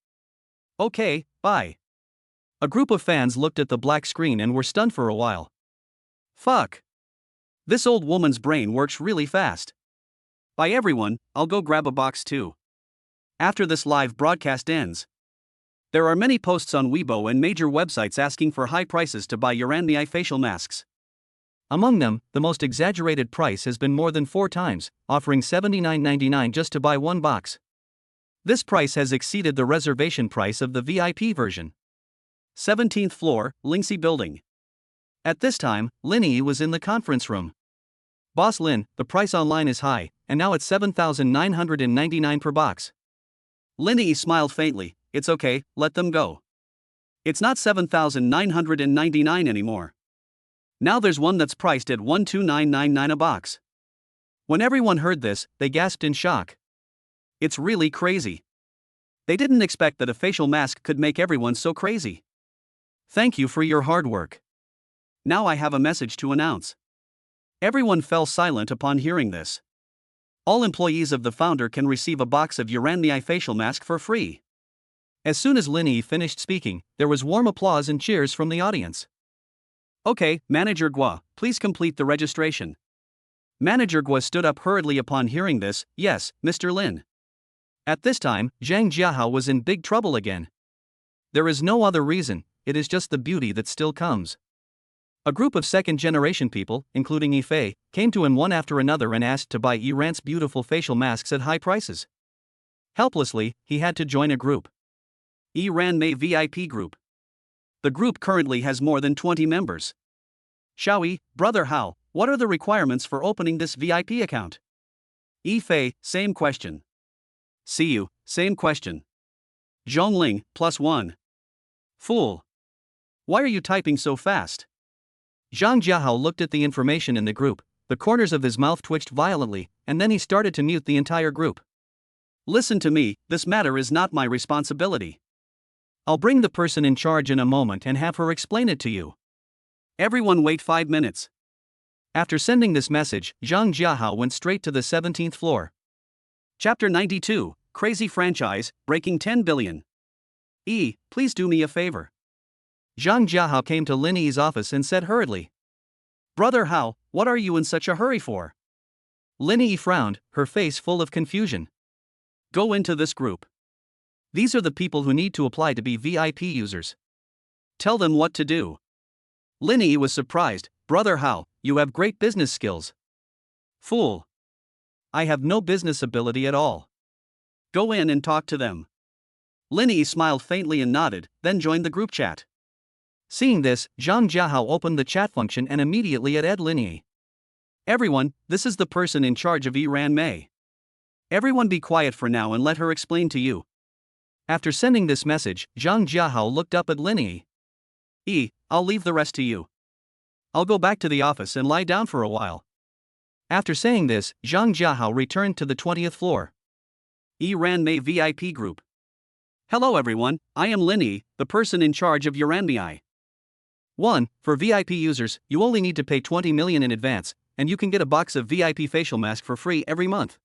Okay, bye. A group of fans looked at the black screen and were stunned for a while. Fuck. This old woman's brain works really fast. Bye everyone, I'll go grab a box too. After this live broadcast ends, there are many posts on Weibo and major websites asking for high prices to buy Uranmei facial masks. Among them, the most exaggerated price has been more than 4 times, offering $79.99 just to buy one box. This price has exceeded the reservation price of the VIP version. 17th floor, Linnie building. At this time, Linnie was in the conference room. Boss Lin, the price online is high, and now it's $7,999 per box. Linnie smiled faintly. It's okay, let them go. It's not $7,999 anymore. Now there's one that's priced at $129.99 a box. When everyone heard this, they gasped in shock. It's really crazy. They didn't expect that a facial mask could make everyone so crazy. Thank you for your hard work. Now I have a message to announce. Everyone fell silent upon hearing this. All employees of the founder can receive a box of Uranmei facial mask for free. As soon as Linnie finished speaking, there was warm applause and cheers from the audience. Okay, Manager Gua, please complete the registration. Manager Gua stood up hurriedly upon hearing this. Yes, Mr. Lin. At this time, Zhang Jiahao was in big trouble again. There is no other reason, it is just the beauty that still comes. A group of second-generation people, including Ifei, came to him one after another and asked to buy Iran's beautiful facial masks at high prices. Helplessly, he had to join a group. Uranmei VIP group. The group currently has more than 20 members. Xiaoyi, Brother Hao, what are the requirements for opening this VIP account? Ifei, same question. Siyu, same question. Zhongling, +1. Fool. Why are you typing so fast? Zhang Jiahao looked at the information in the group, the corners of his mouth twitched violently, and then he started to mute the entire group. Listen to me, this matter is not my responsibility. I'll bring the person in charge in a moment and have her explain it to you. Everyone wait 5 minutes. After sending this message, Zhang Jiahao went straight to the 17th floor. Chapter 92, Crazy Franchise, Breaking 10 Billion. Please do me a favor. Zhang Jiahao came to Linnie's office and said hurriedly. Brother Hao, what are you in such a hurry for? Linnie frowned, her face full of confusion. Go into this group. These are the people who need to apply to be VIP users. Tell them what to do. Linnie was surprised. Brother Hao, you have great business skills. Fool. I have no business ability at all. Go in and talk to them. Linnie smiled faintly and nodded, then joined the group chat. Seeing this, Zhang Jiahao opened the chat function and immediately added Linnie. Everyone, this is the person in charge of Uranmei. Everyone be quiet for now and let her explain to you. After sending this message, Zhang Jiahao looked up at Linnie. I'll leave the rest to you. I'll go back to the office and lie down for a while. After saying this, Zhang Jiahao returned to the 20th floor. Uranmei VIP Group. Hello everyone, I am Linnie, the person in charge of Uranmei. 1. For VIP users, you only need to pay 20 million in advance, and you can get a box of VIP facial mask for free every month.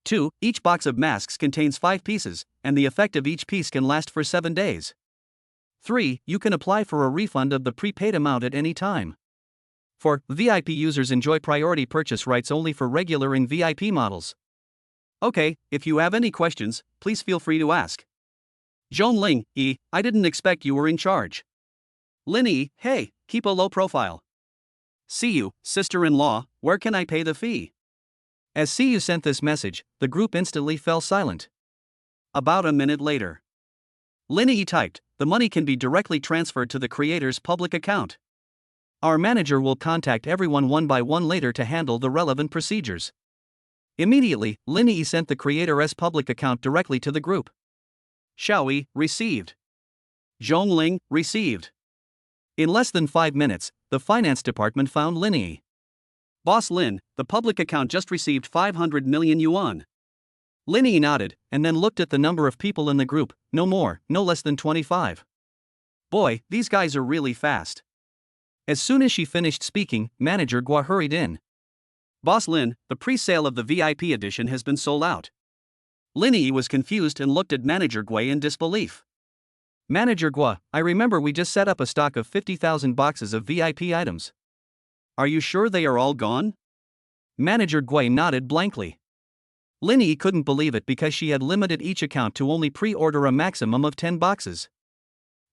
2. Each box of masks contains 5 pieces, and the effect of each piece can last for 7 days. 3. You can apply for a refund of the prepaid amount at any time. 4. VIP users enjoy priority purchase rights only for regular and VIP models. Okay, if you have any questions, please feel free to ask. Zhongling, I didn't expect you were in charge. Linnie, hey, keep a low profile. See you, sister-in-law, where can I pay the fee? As Siyu sent this message, the group instantly fell silent. About a minute later, Linnie typed, the money can be directly transferred to the creator's public account. Our manager will contact everyone one by one later to handle the relevant procedures. Immediately, Linnie sent the creator's public account directly to the group. Xiaoyi, received. Zhongling, received. In less than 5 minutes, the finance department found Linnie. Boss Lin, the public account just received 500 million yuan. Linnie nodded, and then looked at the number of people in the group, no more, no less than 25. Boy, these guys are really fast. As soon as she finished speaking, Manager Gua hurried in. Boss Lin, the pre-sale of the VIP edition has been sold out. Linnie was confused and looked at Manager Gua in disbelief. Manager Gua, I remember we just set up a stock of 50,000 boxes of VIP items. Are you sure they are all gone? Manager Gua nodded blankly. Linnie couldn't believe it because she had limited each account to only pre-order a maximum of 10 boxes.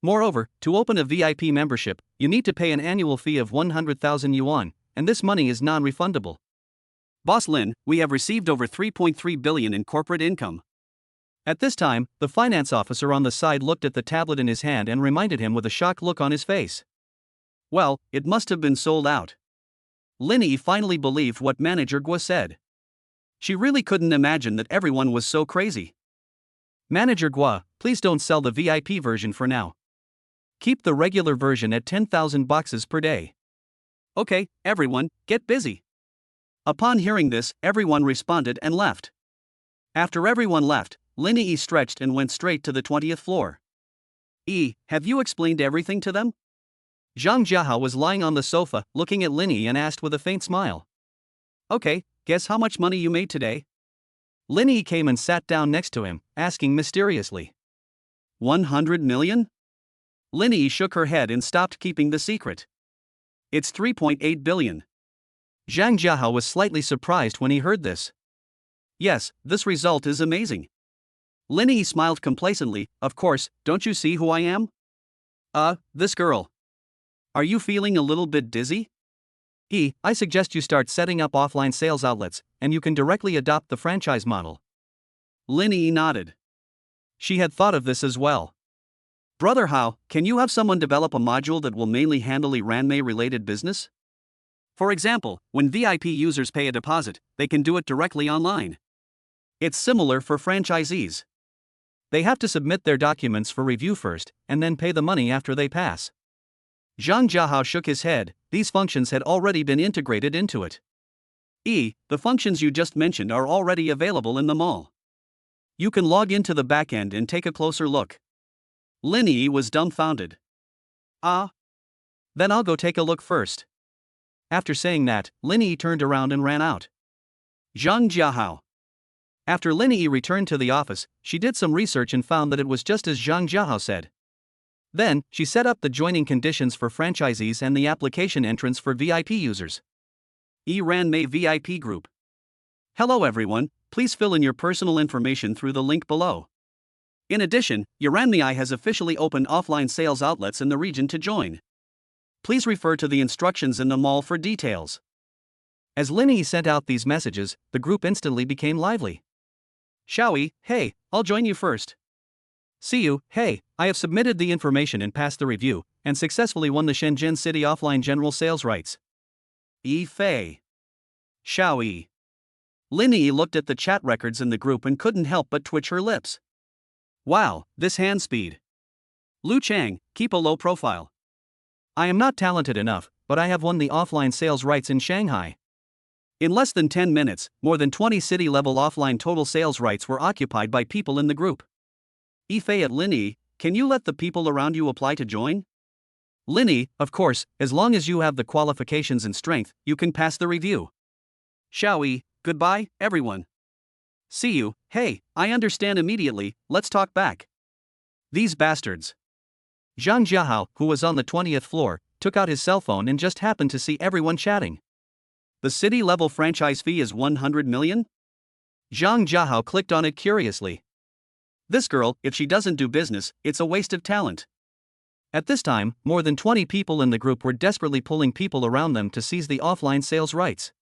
Moreover, to open a VIP membership, you need to pay an annual fee of 100,000 yuan, and this money is non-refundable. Boss Lin, we have received over 3.3 billion in corporate income. At this time, the finance officer on the side looked at the tablet in his hand and reminded him with a shocked look on his face. Well, it must have been sold out. Linnie finally believed what Manager Gua said. She really couldn't imagine that everyone was so crazy. Manager Gua, please don't sell the VIP version for now. Keep the regular version at 10,000 boxes per day. Okay, everyone, get busy. Upon hearing this, everyone responded and left. After everyone left, Linnie stretched and went straight to the 20th floor. Have you explained everything to them? Zhang Jiahao was lying on the sofa, looking at Linnie and asked with a faint smile. Okay, guess how much money you made today? Linnie came and sat down next to him, asking mysteriously. 100 million? Linnie shook her head and stopped keeping the secret. It's 3.8 billion. Zhang Jiahao was slightly surprised when he heard this. Yes, this result is amazing. Linnie smiled complacently, of course, don't you see who I am? This girl. Are you feeling a little bit dizzy? I suggest you start setting up offline sales outlets, and you can directly adopt the franchise model. Linnie nodded. She had thought of this as well. Brother Hao, can you have someone develop a module that will mainly handle Ranmei-related business? For example, when VIP users pay a deposit, they can do it directly online. It's similar for franchisees. They have to submit their documents for review first, and then pay the money after they pass. Zhang Jiahao shook his head, these functions had already been integrated into it. The functions you just mentioned are already available in the mall. You can log into the backend and take a closer look. Linnie was dumbfounded. Then I'll go take a look first. After saying that, Linnie turned around and ran out. Zhang Jiahao. After Linnie returned to the office, she did some research and found that it was just as Zhang Jiahao said. Then, she set up the joining conditions for franchisees and the application entrance for VIP users. Ranmei VIP Group. Hello everyone, please fill in your personal information through the link below. In addition, Ranmei has officially opened offline sales outlets in the region to join. Please refer to the instructions in the mall for details. As Linnie sent out these messages, the group instantly became lively. Xiaoyi, hey, I'll join you first. See you, hey, I have submitted the information and passed the review, and successfully won the Shenzhen City offline general sales rights. Fei. Xiaoyi. Linnie looked at the chat records in the group and couldn't help but twitch her lips. Wow, this hand speed. Lu Chen, keep a low profile. I am not talented enough, but I have won the offline sales rights in Shanghai. In less than 10 minutes, more than 20 city-level offline total sales rights were occupied by people in the group. Fei at Linnie, can you let the people around you apply to join? Linnie, of course, as long as you have the qualifications and strength, you can pass the review. Shall we? Goodbye, everyone. See you. Hey, I understand immediately, let's talk back. These bastards. Zhang Jiahao, who was on the 20th floor, took out his cell phone and just happened to see everyone chatting. The city-level franchise fee is 100 million? Zhang Jiahao clicked on it curiously. This girl, if she doesn't do business, it's a waste of talent. At this time, more than 20 people in the group were desperately pulling people around them to seize the offline sales rights.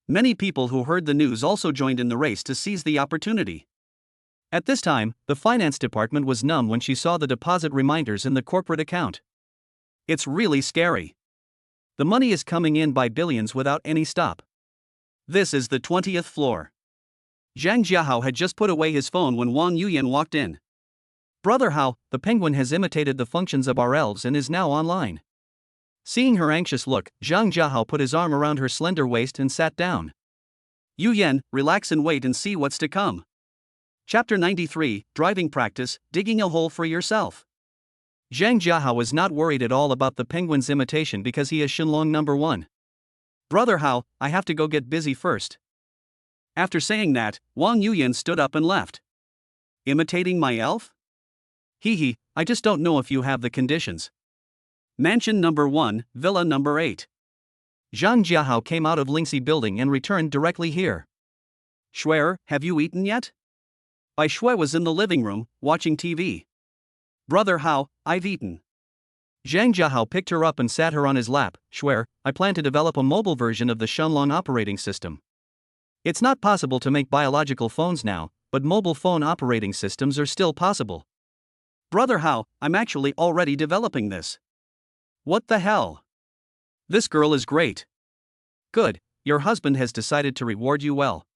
Many people who heard the news also joined in the race to seize the opportunity. At this time, the finance department was numb when she saw the deposit reminders in the corporate account. It's really scary. The money is coming in by billions without any stop. This is the 20th floor. Zhang Jiahao had just put away his phone when Wang Yuyan walked in. Brother Hao, the penguin has imitated the functions of our elves and is now online. Seeing her anxious look, Zhang Jiahao put his arm around her slender waist and sat down. Yuyan, relax and wait and see what's to come. Chapter 93, Driving Practice, Digging a Hole for Yourself. Zhang Jiahao was not worried at all about the penguin's imitation because he is Shenlong number 1. Brother Hao, I have to go get busy first. After saying that, Wang Yuyan stood up and left. Imitating my elf? Hee, I just don't know if you have the conditions. Mansion number 1, Villa number 8. Zhang Jiahao came out of Lingxi building and returned directly here. Shui, have you eaten yet? Bai Shui was in the living room, watching TV. Brother Hao, I've eaten. Zhang Jiahao picked her up and sat her on his lap. Shui, I plan to develop a mobile version of the Shenlong operating system. It's not possible to make biological phones now, but mobile phone operating systems are still possible. Brother Hao, I'm actually already developing this. What the hell? This girl is great. Good, your husband has decided to reward you well.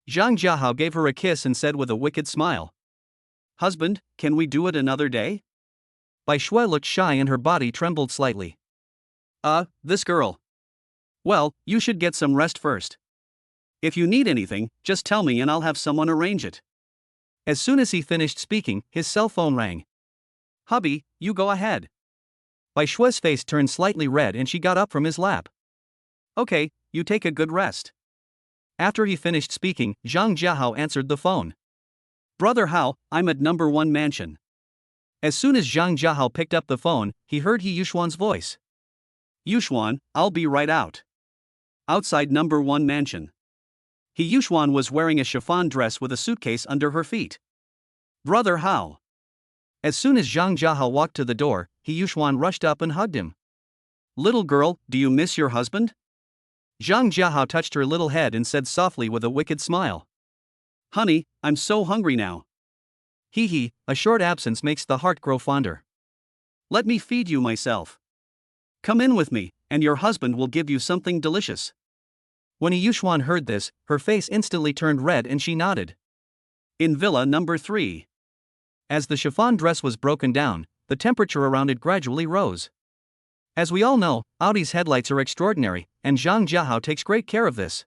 Zhang Jiahao gave her a kiss and said with a wicked smile. Husband, can we do it another day? Bai Shui looked shy and her body trembled slightly. This girl. Well, you should get some rest first. If you need anything, just tell me and I'll have someone arrange it. As soon as he finished speaking, his cell phone rang. Hubby, you go ahead. Bai Shui's face turned slightly red and she got up from his lap. Okay, you take a good rest. After he finished speaking, Zhang Jiahao answered the phone. Brother Hao, I'm at number 1 mansion. As soon as Zhang Jiahao picked up the phone, he heard He Yushuan's voice. Yushuan, I'll be right out. Outside number 1 mansion. He Yushuan was wearing a chiffon dress with a suitcase under her feet. Brother Hao. As soon as Zhang Jiahao walked to the door, He Yushuan rushed up and hugged him. Little girl, do you miss your husband? Zhang Jiahao touched her little head and said softly with a wicked smile. Honey, I'm so hungry now. Hee, a short absence makes the heart grow fonder. Let me feed you myself. Come in with me, and your husband will give you something delicious. When He Yushuan heard this, her face instantly turned red and she nodded. In villa number 3. As the chiffon dress was broken down, the temperature around it gradually rose. As we all know, Audi's headlights are extraordinary, and Zhang Jiahao takes great care of this.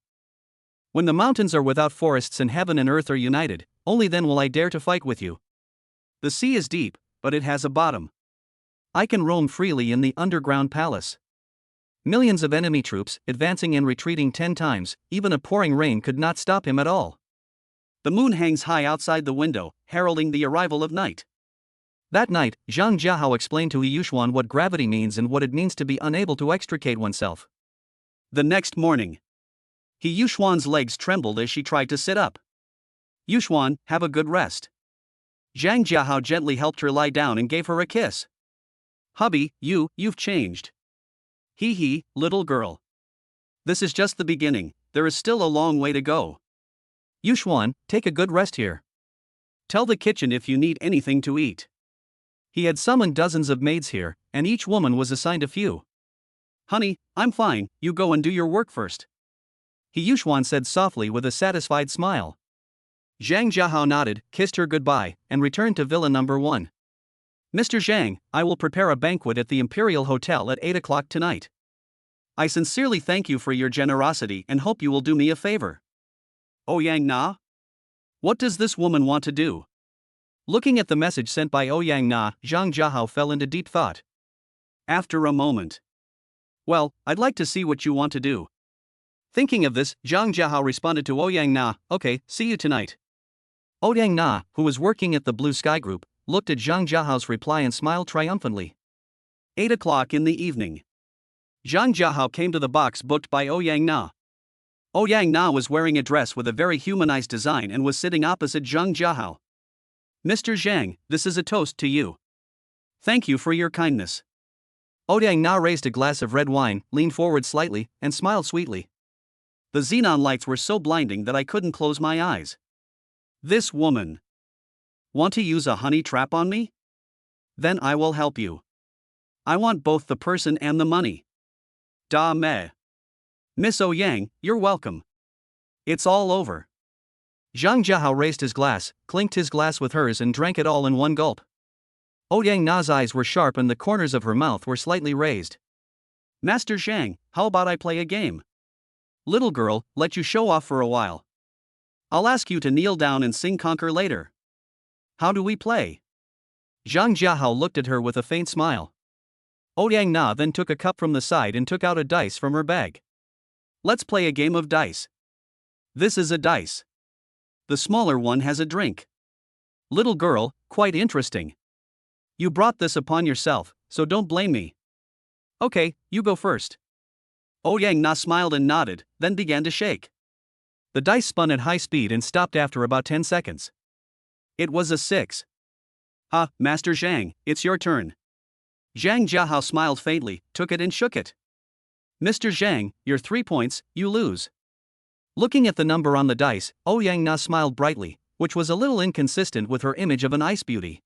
When the mountains are without forests and heaven and earth are united, only then will I dare to fight with you. The sea is deep, but it has a bottom. I can roam freely in the underground palace. Millions of enemy troops, advancing and retreating 10 times, even a pouring rain could not stop him at all. The moon hangs high outside the window, heralding the arrival of night. That night, Zhang Jiahao explained to He Yushuan what gravity means and what it means to be unable to extricate oneself. The next morning, He Yushuan's legs trembled as she tried to sit up. Yushuan, have a good rest. Zhang Jiahao gently helped her lie down and gave her a kiss. Hubby, you've changed. Hee, little girl. This is just the beginning, there is still a long way to go. Yushuan, take a good rest here. Tell the kitchen if you need anything to eat. He had summoned dozens of maids here, and each woman was assigned a few. Honey, I'm fine, you go and do your work first. He Yushuan said softly with a satisfied smile. Zhang Jiahao nodded, kissed her goodbye, and returned to villa number 1. Mr. Zhang, I will prepare a banquet at the Imperial Hotel at 8 o'clock tonight. I sincerely thank you for your generosity and hope you will do me a favor. Ouyang Na? What does this woman want to do? Looking at the message sent by Ouyang Na, Zhang Jiahao fell into deep thought. After a moment. Well, I'd like to see what you want to do. Thinking of this, Zhang Jiahao responded to Ouyang Na, okay, see you tonight. Ouyang Na, who was working at the Blue Sky Group, looked at Zhang Jiahao's reply and smiled triumphantly. 8 o'clock in the evening. Zhang Jiahao came to the box booked by Ouyang Na. Ouyang Na was wearing a dress with a very humanized design and was sitting opposite Zhang Jiahao. Mr. Zhang, this is a toast to you. Thank you for your kindness. Ouyang Na raised a glass of red wine, leaned forward slightly, and smiled sweetly. The xenon lights were so blinding that I couldn't close my eyes. This woman. Want to use a honey trap on me? Then I will help you. I want both the person and the money. Da me. Miss Ouyang, you're welcome. It's all over. Zhang Jiahao raised his glass, clinked his glass with hers and drank it all in one gulp. Ouyang Na's eyes were sharp and the corners of her mouth were slightly raised. Master Zhang, how about I play a game? Little girl, let you show off for a while. I'll ask you to kneel down and sing Conquer later. How do we play? Zhang Jiahao looked at her with a faint smile. Ouyang Na then took a cup from the side and took out a dice from her bag. Let's play a game of dice. This is a dice. The smaller one has a drink. Little girl, quite interesting. You brought this upon yourself, so don't blame me. Okay, you go first. Ouyang Na smiled and nodded, then began to shake. The dice spun at high speed and stopped after about 10 seconds. It was a 6. Ah, Master Zhang, it's your turn. Zhang Jiahao smiled faintly, took it and shook it. Mr. Zhang, your 3 points, you lose. Looking at the number on the dice, Ouyang Na smiled brightly, which was a little inconsistent with her image of an ice beauty.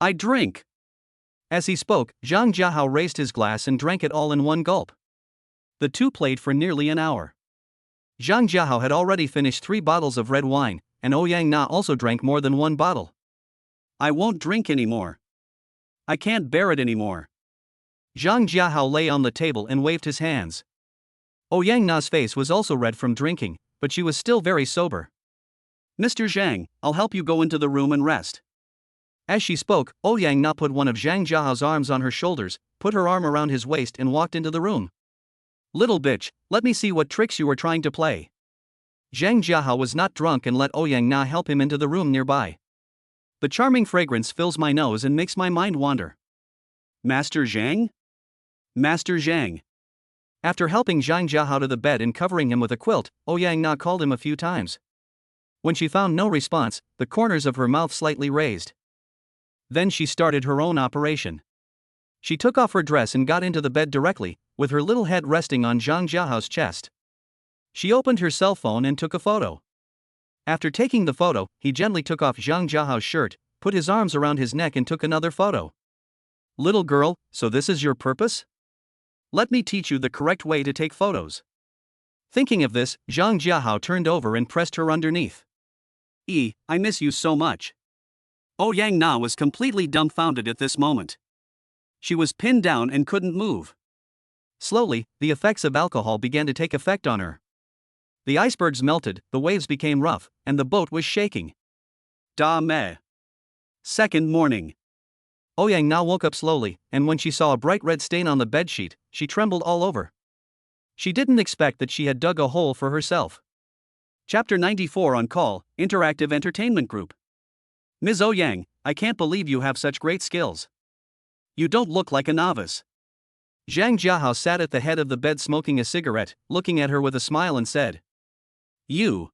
I drink. As he spoke, Zhang Jiahao raised his glass and drank it all in one gulp. The two played for nearly an hour. Zhang Jiahao had already finished 3 bottles of red wine, and Ouyang Na also drank more than 1 bottle. I won't drink anymore. I can't bear it anymore. Zhang Jiahao lay on the table and waved his hands. Ouyang Na's face was also red from drinking, but she was still very sober. Mr. Zhang, I'll help you go into the room and rest. As she spoke, Ouyang Na put one of Zhang Jiahao's arms on her shoulders, put her arm around his waist and walked into the room. Little bitch, let me see what tricks you were trying to play. Zhang Jiahao was not drunk and let Ouyang Na help him into the room nearby. The charming fragrance fills my nose and makes my mind wander. Master Zhang? Master Zhang. After helping Zhang Jiahao to the bed and covering him with a quilt, Ouyang Na called him a few times. When she found no response, the corners of her mouth slightly raised. Then she started her own operation. She took off her dress and got into the bed directly, with her little head resting on Zhang Jiahao's chest. She opened her cell phone and took a photo. After taking the photo, he gently took off Zhang Jiahao's shirt, put his arms around his neck and took another photo. Little girl, so this is your purpose? Let me teach you the correct way to take photos. Thinking of this, Zhang Jiahao turned over and pressed her underneath. I miss you so much. Ouyang Na was completely dumbfounded at this moment. She was pinned down and couldn't move. Slowly, the effects of alcohol began to take effect on her. The icebergs melted, the waves became rough, and the boat was shaking. Da me. Second morning. Ouyang Na woke up slowly, and when she saw a bright red stain on the bedsheet, she trembled all over. She didn't expect that she had dug a hole for herself. Chapter 94 on Call, Interactive Entertainment Group. Ms. Ouyang, I can't believe you have such great skills. You don't look like a novice. Zhang Jiahao sat at the head of the bed smoking a cigarette, looking at her with a smile and said, You.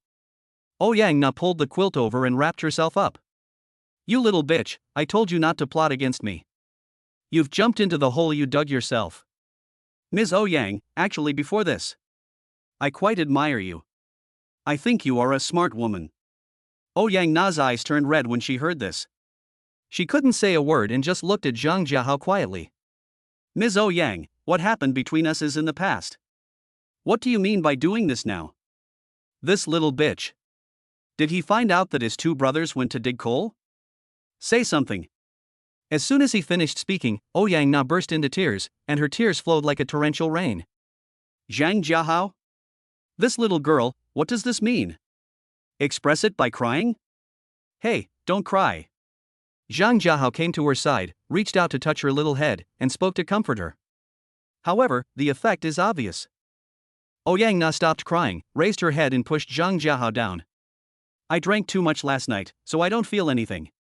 Ouyang Na pulled the quilt over and wrapped herself up. You little bitch, I told you not to plot against me. You've jumped into the hole you dug yourself. Ms. Ouyang, actually before this, I quite admire you. I think you are a smart woman. Ouyang Na's eyes turned red when she heard this. She couldn't say a word and just looked at Zhang Jiahao quietly. Ms. Ouyang, what happened between us is in the past. What do you mean by doing this now? This little bitch. Did he find out that his 2 brothers went to dig coal? Say something. As soon as he finished speaking, Ouyang Na burst into tears, and her tears flowed like a torrential rain. Zhang Jiahao? This little girl, what does this mean? Express it by crying? Hey, don't cry. Zhang Jiahao came to her side, reached out to touch her little head, and spoke to comfort her. However, the effect is obvious. Ouyang Na stopped crying, raised her head and pushed Zhang Jiahao down. I drank too much last night, so I don't feel anything.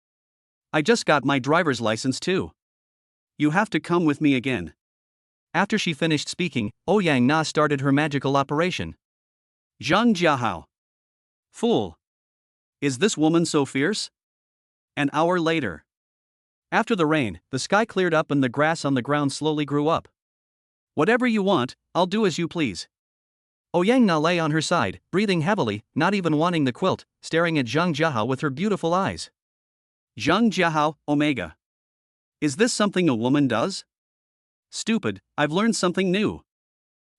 I just got my driver's license too. You have to come with me again. After she finished speaking, Ouyang Na started her magical operation. Zhang Jiahao. Fool. Is this woman so fierce? An hour later. After the rain, the sky cleared up and the grass on the ground slowly grew up. Whatever you want, I'll do as you please. Ouyang Na lay on her side, breathing heavily, not even wanting the quilt, staring at Zhang Jiahao with her beautiful eyes. Zhang Jiahao, Omega. Is this something a woman does? Stupid, I've learned something new.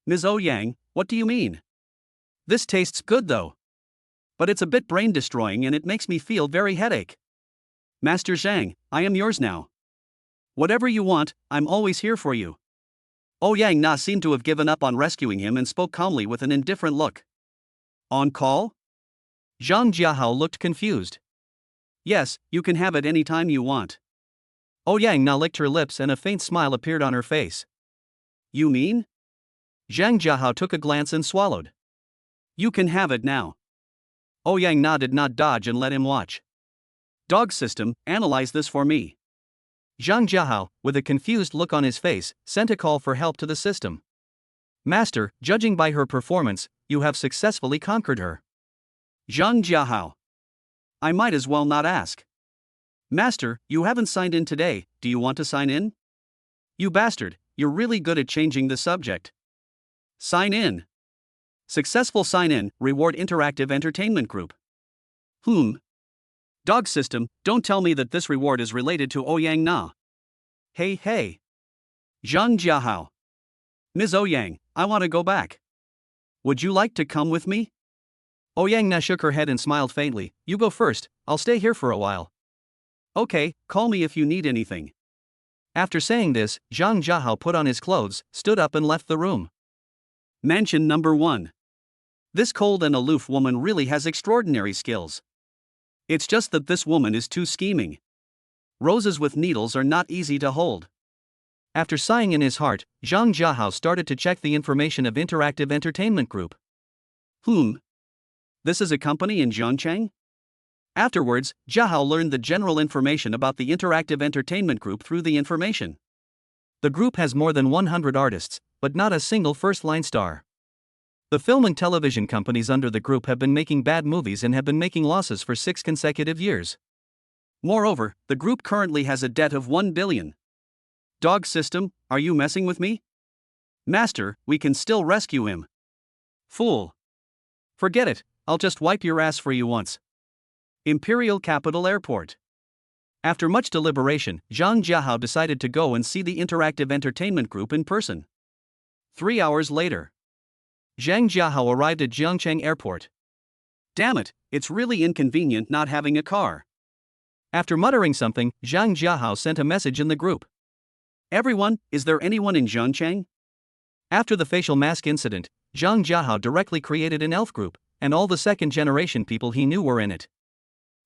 Ms. Ouyang, what do you mean? This tastes good though. But it's a bit brain destroying and it makes me feel very headache. Master Zhang, I am yours now. Whatever you want, I'm always here for you. Ouyang Na seemed to have given up on rescuing him and spoke calmly with an indifferent look. On call? Zhang Jiahao looked confused. Yes, you can have it any time you want. Ouyang Na licked her lips and a faint smile appeared on her face. You mean? Zhang Jiahao took a glance and swallowed. You can have it now. Ouyang Na did not dodge and let him watch. Dog system, analyze this for me. Zhang Jiahao, with a confused look on his face, sent a call for help to the system. Master, judging by her performance, you have successfully conquered her. Zhang Jiahao. I might as well not ask. Master, you haven't signed in today, do you want to sign in? You bastard, you're really good at changing the subject. Sign in. Successful sign in, Reward Interactive Entertainment Group. Dog system, don't tell me that this reward is related to Ouyang Na. Hey. Zhang Jiahao. Ms. Ouyang, I want to go back. Would you like to come with me? Ouyang Na shook her head and smiled faintly. You go first, I'll stay here for a while. Okay, call me if you need anything. After saying this, Zhang Jiahao put on his clothes, stood up and left the room. Mansion number 1. This cold and aloof woman really has extraordinary skills. It's just that this woman is too scheming. Roses with needles are not easy to hold. After sighing in his heart, Zhang Jiahao started to check the information of Interactive Entertainment Group. This is a company in Zhongcheng? Afterwards, Jiahao learned the general information about the Interactive Entertainment Group through the information. The group has more than 100 artists, but not a single first-line star. The film and television companies under the group have been making bad movies and have been making losses for 6 consecutive years. Moreover, the group currently has a debt of 1 billion. Dog system, are you messing with me? Master, we can still rescue him. Fool. Forget it, I'll just wipe your ass for you once. Imperial Capital Airport. After much deliberation, Zhang Jiahao decided to go and see the Interactive Entertainment Group in person. 3 hours later. Zhang Jiahao arrived at Zhongcheng Airport. Damn it, it's really inconvenient not having a car. After muttering something, Zhang Jiahao sent a message in the group. Everyone, is there anyone in Zhongcheng? After the facial mask incident, Zhang Jiahao directly created an elf group, and all the second-generation people he knew were in it.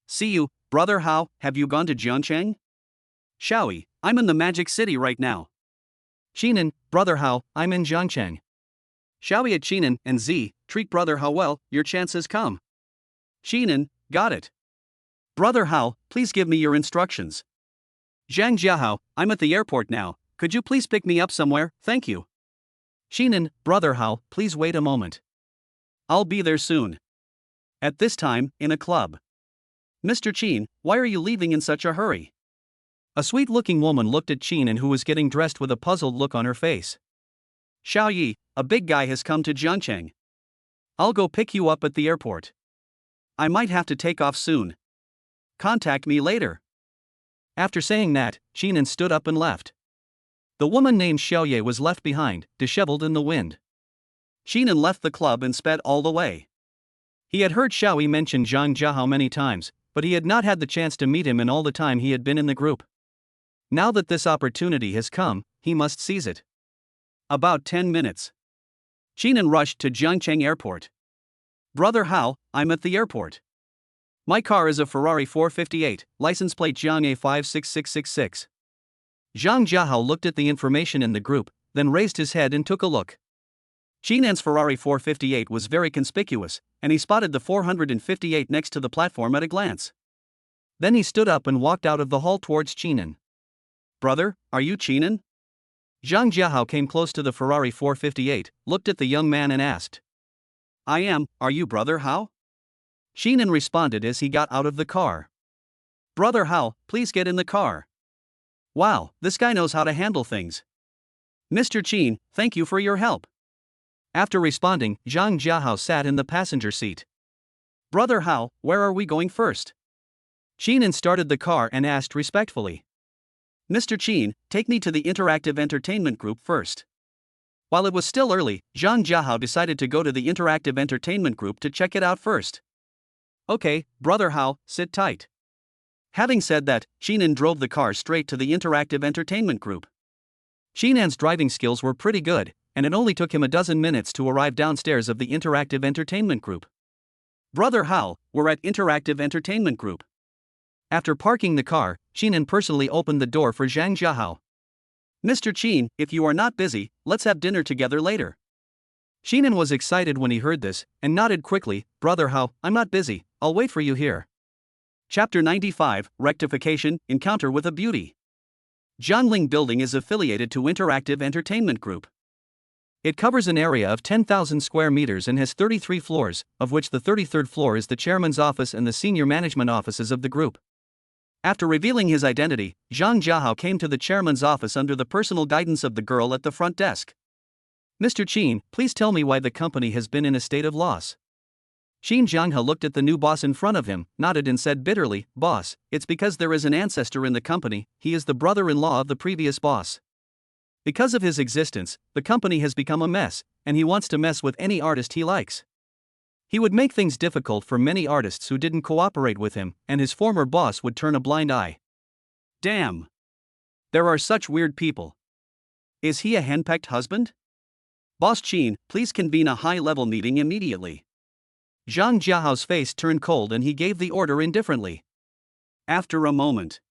See you, brother Hao, have you gone to Zhongcheng? Xiaoyi, I'm in the Magic City right now. Qinan, brother Hao, I'm in Zhongcheng. Xiaoyi at Qinan and Z, treat brother Hao well, your chance has come. Qinan, got it. Brother Hao, please give me your instructions. Zhang Jiahao, I'm at the airport now, could you please pick me up somewhere, thank you. Qinan, brother Hao, please wait a moment. I'll be there soon. At this time, in a club. Mr. Qin, why are you leaving in such a hurry? A sweet-looking woman looked at Qinan who was getting dressed with a puzzled look on her face. Xiaoyi, a big guy has come to Zhongcheng. I'll go pick you up at the airport. I might have to take off soon. Contact me later. After saying that, Qinan stood up and left. The woman named Xiaoye was left behind, disheveled in the wind. Qinan left the club and sped all the way. He had heard Xiaoyi mention Zhang Jiahao many times, but he had not had the chance to meet him in all the time he had been in the group. Now that this opportunity has come, he must seize it. About 10 minutes. Qinan rushed to Zhongcheng Airport. Brother Hao, I'm at the airport. My car is a Ferrari 458, license plate Jiang A56666. Zhang Jiahao looked at the information in the group, then raised his head and took a look. Qinan's Ferrari 458 was very conspicuous, and he spotted the 458 next to the platform at a glance. Then he stood up and walked out of the hall towards Qinan. Brother, are you Qinan? Zhang Jiahao came close to the Ferrari 458, looked at the young man and asked. I am, are you Brother Hao? Qinan responded as he got out of the car. Brother Hao, please get in the car. Wow, this guy knows how to handle things. Mr. Qin, thank you for your help. After responding, Zhang Jiahao sat in the passenger seat. Brother Hao, where are we going first? Qinan started the car and asked respectfully. Mr. Qin, take me to the Interactive Entertainment Group first. While it was still early, Zhang Jiahao decided to go to the Interactive Entertainment Group to check it out first. Okay, Brother Hao, sit tight. Having said that, Qinan drove the car straight to the Interactive Entertainment Group. Qinan's driving skills were pretty good, and it only took him a dozen minutes to arrive downstairs of the Interactive Entertainment Group. Brother Hao, we're at Interactive Entertainment Group. After parking the car, Qinan personally opened the door for Zhang Jiahao. Mr. Qin, if you are not busy, let's have dinner together later. Qinan was excited when he heard this, and nodded quickly. Brother Hao, I'm not busy, I'll wait for you here. Chapter 95, Rectification, Encounter with a Beauty. Jiangling Building is affiliated to Interactive Entertainment Group. It covers an area of 10,000 square meters and has 33 floors, of which the 33rd floor is the chairman's office and the senior management offices of the group. After revealing his identity, Zhang Jiahao came to the chairman's office under the personal guidance of the girl at the front desk. Mr. Qin, please tell me why the company has been in a state of loss. Qin Jianghe looked at the new boss in front of him, nodded and said bitterly, Boss, it's because there is an ancestor in the company, he is the brother-in-law of the previous boss. Because of his existence, the company has become a mess, and he wants to mess with any artist he likes. He would make things difficult for many artists who didn't cooperate with him, and his former boss would turn a blind eye. Damn. There are such weird people. Is he a henpecked husband? Boss Qin, please convene a high-level meeting immediately. Zhang Jiahao's face turned cold and he gave the order indifferently. After a moment,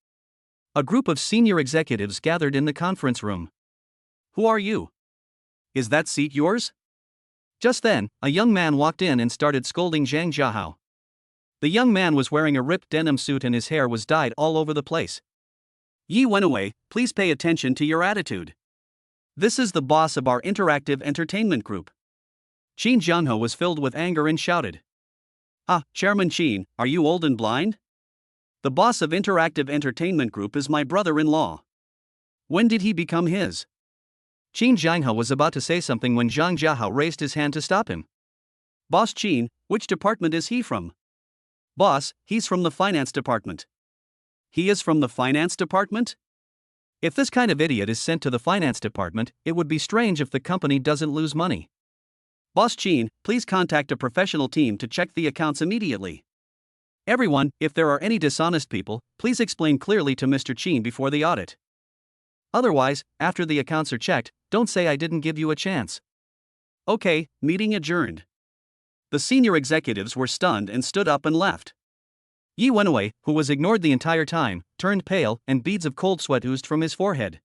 a group of senior executives gathered in the conference room. Who are you? Is that seat yours? Just then, a young man walked in and started scolding Zhang Jiahao. The young man was wearing a ripped denim suit and his hair was dyed all over the place. Yi Wenwei, please pay attention to your attitude. This is the boss of our Interactive Entertainment Group. Qin Jianghe was filled with anger and shouted. Ah, Chairman Qin, are you old and blind? The boss of Interactive Entertainment Group is my brother-in-law. When did he become his? Qin Jianghe was about to say something when Zhang Jiahao raised his hand to stop him. Boss Qin, which department is he from? Boss, he's from the finance department. He is from the finance department? If this kind of idiot is sent to the finance department, it would be strange if the company doesn't lose money. Boss Qin, please contact a professional team to check the accounts immediately. Everyone, if there are any dishonest people, please explain clearly to Mr. Qin before the audit. Otherwise, after the accounts are checked, don't say I didn't give you a chance. Okay, meeting adjourned. The senior executives were stunned and stood up and left. Yi Wenwei, who was ignored the entire time, turned pale and beads of cold sweat oozed from his forehead.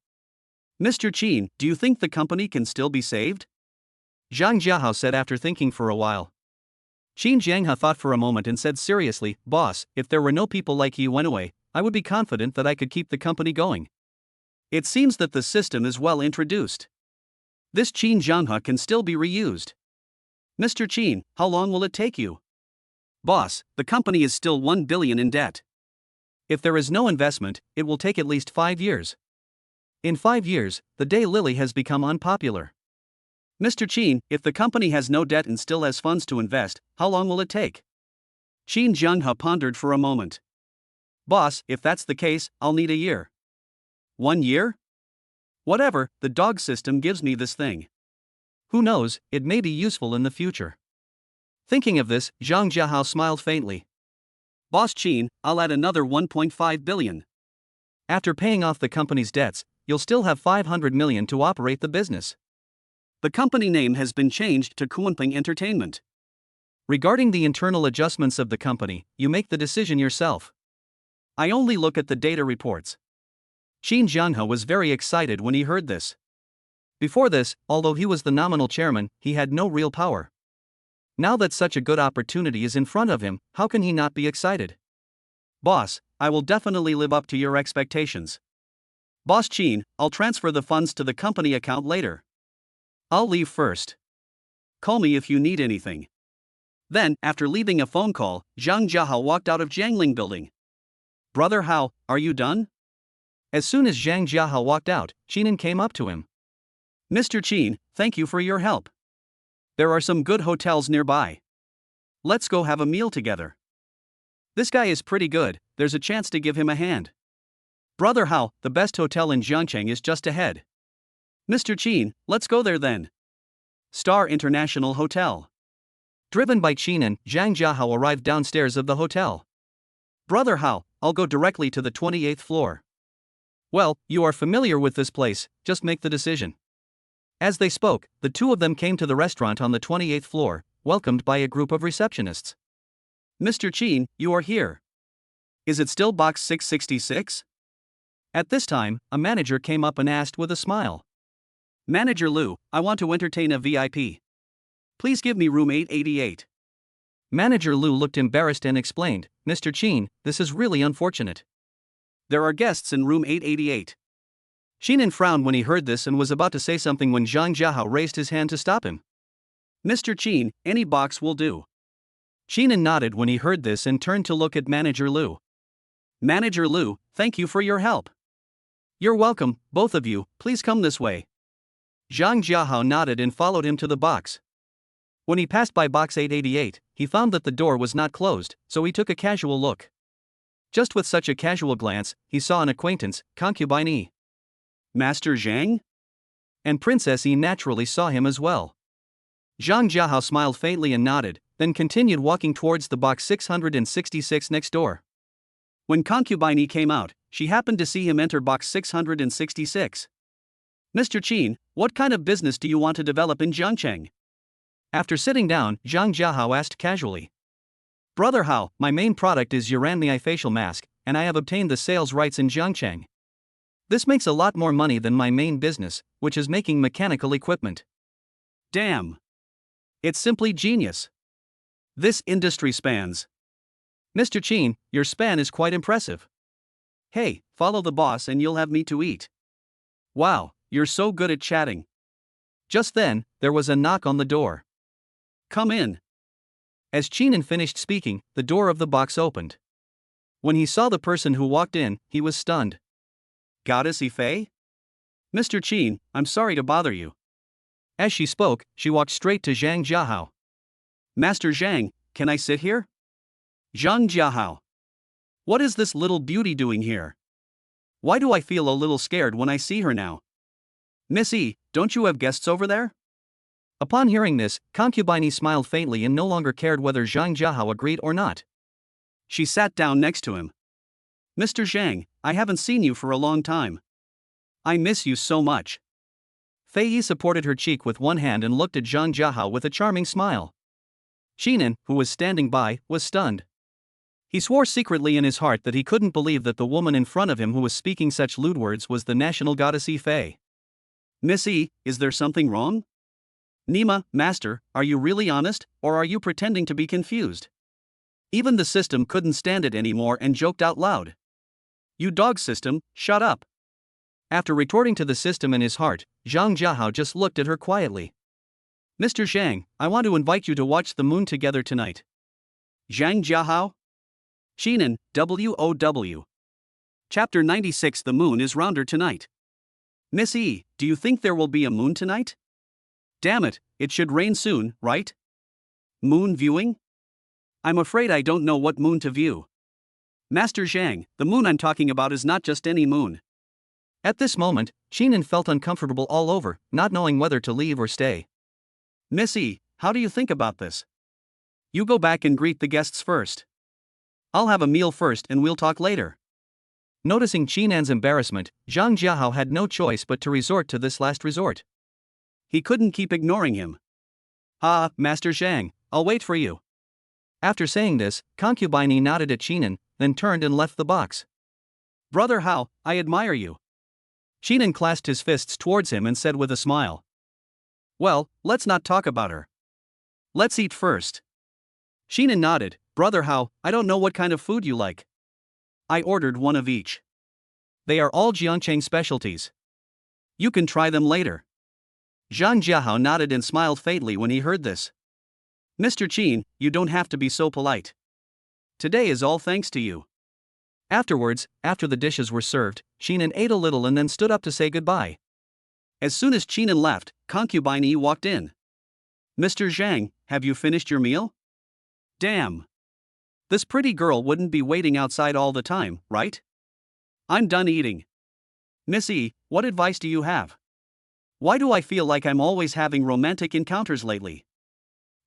Mr. Qin, do you think the company can still be saved? Zhang Jiahao said after thinking for a while. Qin Jianghe thought for a moment and said seriously, Boss, if there were no people like Yi Wenwei, I would be confident that I could keep the company going. It seems that the system is well introduced. This Qin Jianghe can still be reused. Mr. Qin, how long will it take you? Boss, the company is still 1 billion in debt. If there is no investment, it will take at least 5 years. In 5 years, the day Lily has become unpopular. Mr. Qin, if the company has no debt and still has funds to invest, how long will it take? Qin Jianghe pondered for a moment. Boss, if that's the case, I'll need a year. 1 year? Whatever, the dog system gives me this thing. Who knows, it may be useful in the future. Thinking of this, Zhang Jiahao smiled faintly. Boss Qin, I'll add another 1.5 billion. After paying off the company's debts, you'll still have 500 million to operate the business. The company name has been changed to Kunpeng Entertainment. Regarding the internal adjustments of the company, you make the decision yourself. I only look at the data reports. Qin Jianghe was very excited when he heard this. Before this, although he was the nominal chairman, he had no real power. Now that such a good opportunity is in front of him, how can he not be excited? Boss, I will definitely live up to your expectations. Boss Qin, I'll transfer the funds to the company account later. I'll leave first. Call me if you need anything. Then, after leaving a phone call, Zhang Jiahao walked out of Jiangling building. Brother Hao, are you done? As soon as Zhang Jiahao walked out, Qinan came up to him. Mr. Qin, thank you for your help. There are some good hotels nearby. Let's go have a meal together. This guy is pretty good, there's a chance to give him a hand. Brother Hao, the best hotel in Jiangcheng is just ahead. Mr. Qin, let's go there then. Star International Hotel. Driven by Qinan, Zhang Jiahao arrived downstairs of the hotel. Brother Hao, I'll go directly to the 28th floor. Well, you are familiar with this place, just make the decision. As they spoke, the two of them came to the restaurant on the 28th floor, welcomed by a group of receptionists. Mr. Qin, you are here. Is it still box 666? At this time, a manager came up and asked with a smile. Manager Lu, I want to entertain a VIP. Please give me room 888. Manager Lu looked embarrassed and explained, Mr. Qin, this is really unfortunate. There are guests in room 888. Qinan frowned when he heard this and was about to say something when Zhang Jiahao raised his hand to stop him. Mr. Qin, any box will do. Qinan nodded when he heard this and turned to look at Manager Lu. Manager Lu, thank you for your help. You're welcome, both of you, please come this way. Zhang Jiahao nodded and followed him to the box. When he passed by box 888, he found that the door was not closed, so he took a casual look. Just with such a casual glance, he saw an acquaintance, concubine E. Master Zhang? And Princess E naturally saw him as well. Zhang Jiahao smiled faintly and nodded, then continued walking towards the box 666 next door. When concubine E came out, she happened to see him enter box 666. Mr. Qin, what kind of business do you want to develop in Jiangcheng? After sitting down, Zhang Jiahao asked casually. Brother Hao, my main product is Yuranmi facial mask, and I have obtained the sales rights in Jiangcheng. This makes a lot more money than my main business, which is making mechanical equipment. Damn. It's simply genius. This industry spans. Mr. Qin, your span is quite impressive. Hey, follow the boss and you'll have me to eat. Wow, you're so good at chatting. Just then, there was a knock on the door. Come in. As Qinan finished speaking, the door of the box opened. When he saw the person who walked in, he was stunned. Goddess Ifei? Mr. Qin, I'm sorry to bother you. As she spoke, she walked straight to Zhang Jiahao. Master Zhang, can I sit here? Zhang Jiahao. What is this little beauty doing here? Why do I feel a little scared when I see her now? Miss E, don't you have guests over there? Upon hearing this, concubine smiled faintly and no longer cared whether Zhang Jiahao agreed or not. She sat down next to him. Mr. Zhang, I haven't seen you for a long time. I miss you so much. Fei Yi supported her cheek with one hand and looked at Zhang Jiahao with a charming smile. Qinan, who was standing by, was stunned. He swore secretly in his heart that he couldn't believe that the woman in front of him who was speaking such lewd words was the national goddess Ifei. Miss E, is there something wrong? Nima, Master, are you really honest, or are you pretending to be confused? Even the system couldn't stand it anymore and joked out loud. You dog system, shut up. After retorting to the system in his heart, Zhang Jiahao just looked at her quietly. Mr. Zhang, I want to invite you to watch the moon together tonight. Zhang Jiahao? Qinan, WOW. Chapter 96. The moon is rounder tonight. Miss E, do you think there will be a moon tonight? Damn it, it should rain soon, right? Moon viewing? I'm afraid I don't know what moon to view. Master Zhang, the moon I'm talking about is not just any moon. At this moment, Qinan felt uncomfortable all over, not knowing whether to leave or stay. Miss E, how do you think about this? You go back and greet the guests first. I'll have a meal first and we'll talk later. Noticing Qinan's embarrassment, Zhang Jiahao had no choice but to resort to this last resort. He couldn't keep ignoring him. Master Zhang, I'll wait for you. After saying this, concubine nodded at Qinan, then turned and left the box. Brother Hao, I admire you. Qinan clasped his fists towards him and said with a smile. Well, let's not talk about her. Let's eat first. Qinan nodded. Brother Hao, I don't know what kind of food you like. I ordered one of each. They are all Jiangcheng specialties. You can try them later. Zhang Jiahao nodded and smiled faintly when he heard this. Mr. Qin, you don't have to be so polite. Today is all thanks to you. Afterwards, after the dishes were served, Qinan ate a little and then stood up to say goodbye. As soon as Qinan left, concubine Yi walked in. Mr. Zhang, have you finished your meal? Damn. This pretty girl wouldn't be waiting outside all the time, right? I'm done eating. Miss Yi, what advice do you have? Why do I feel like I'm always having romantic encounters lately?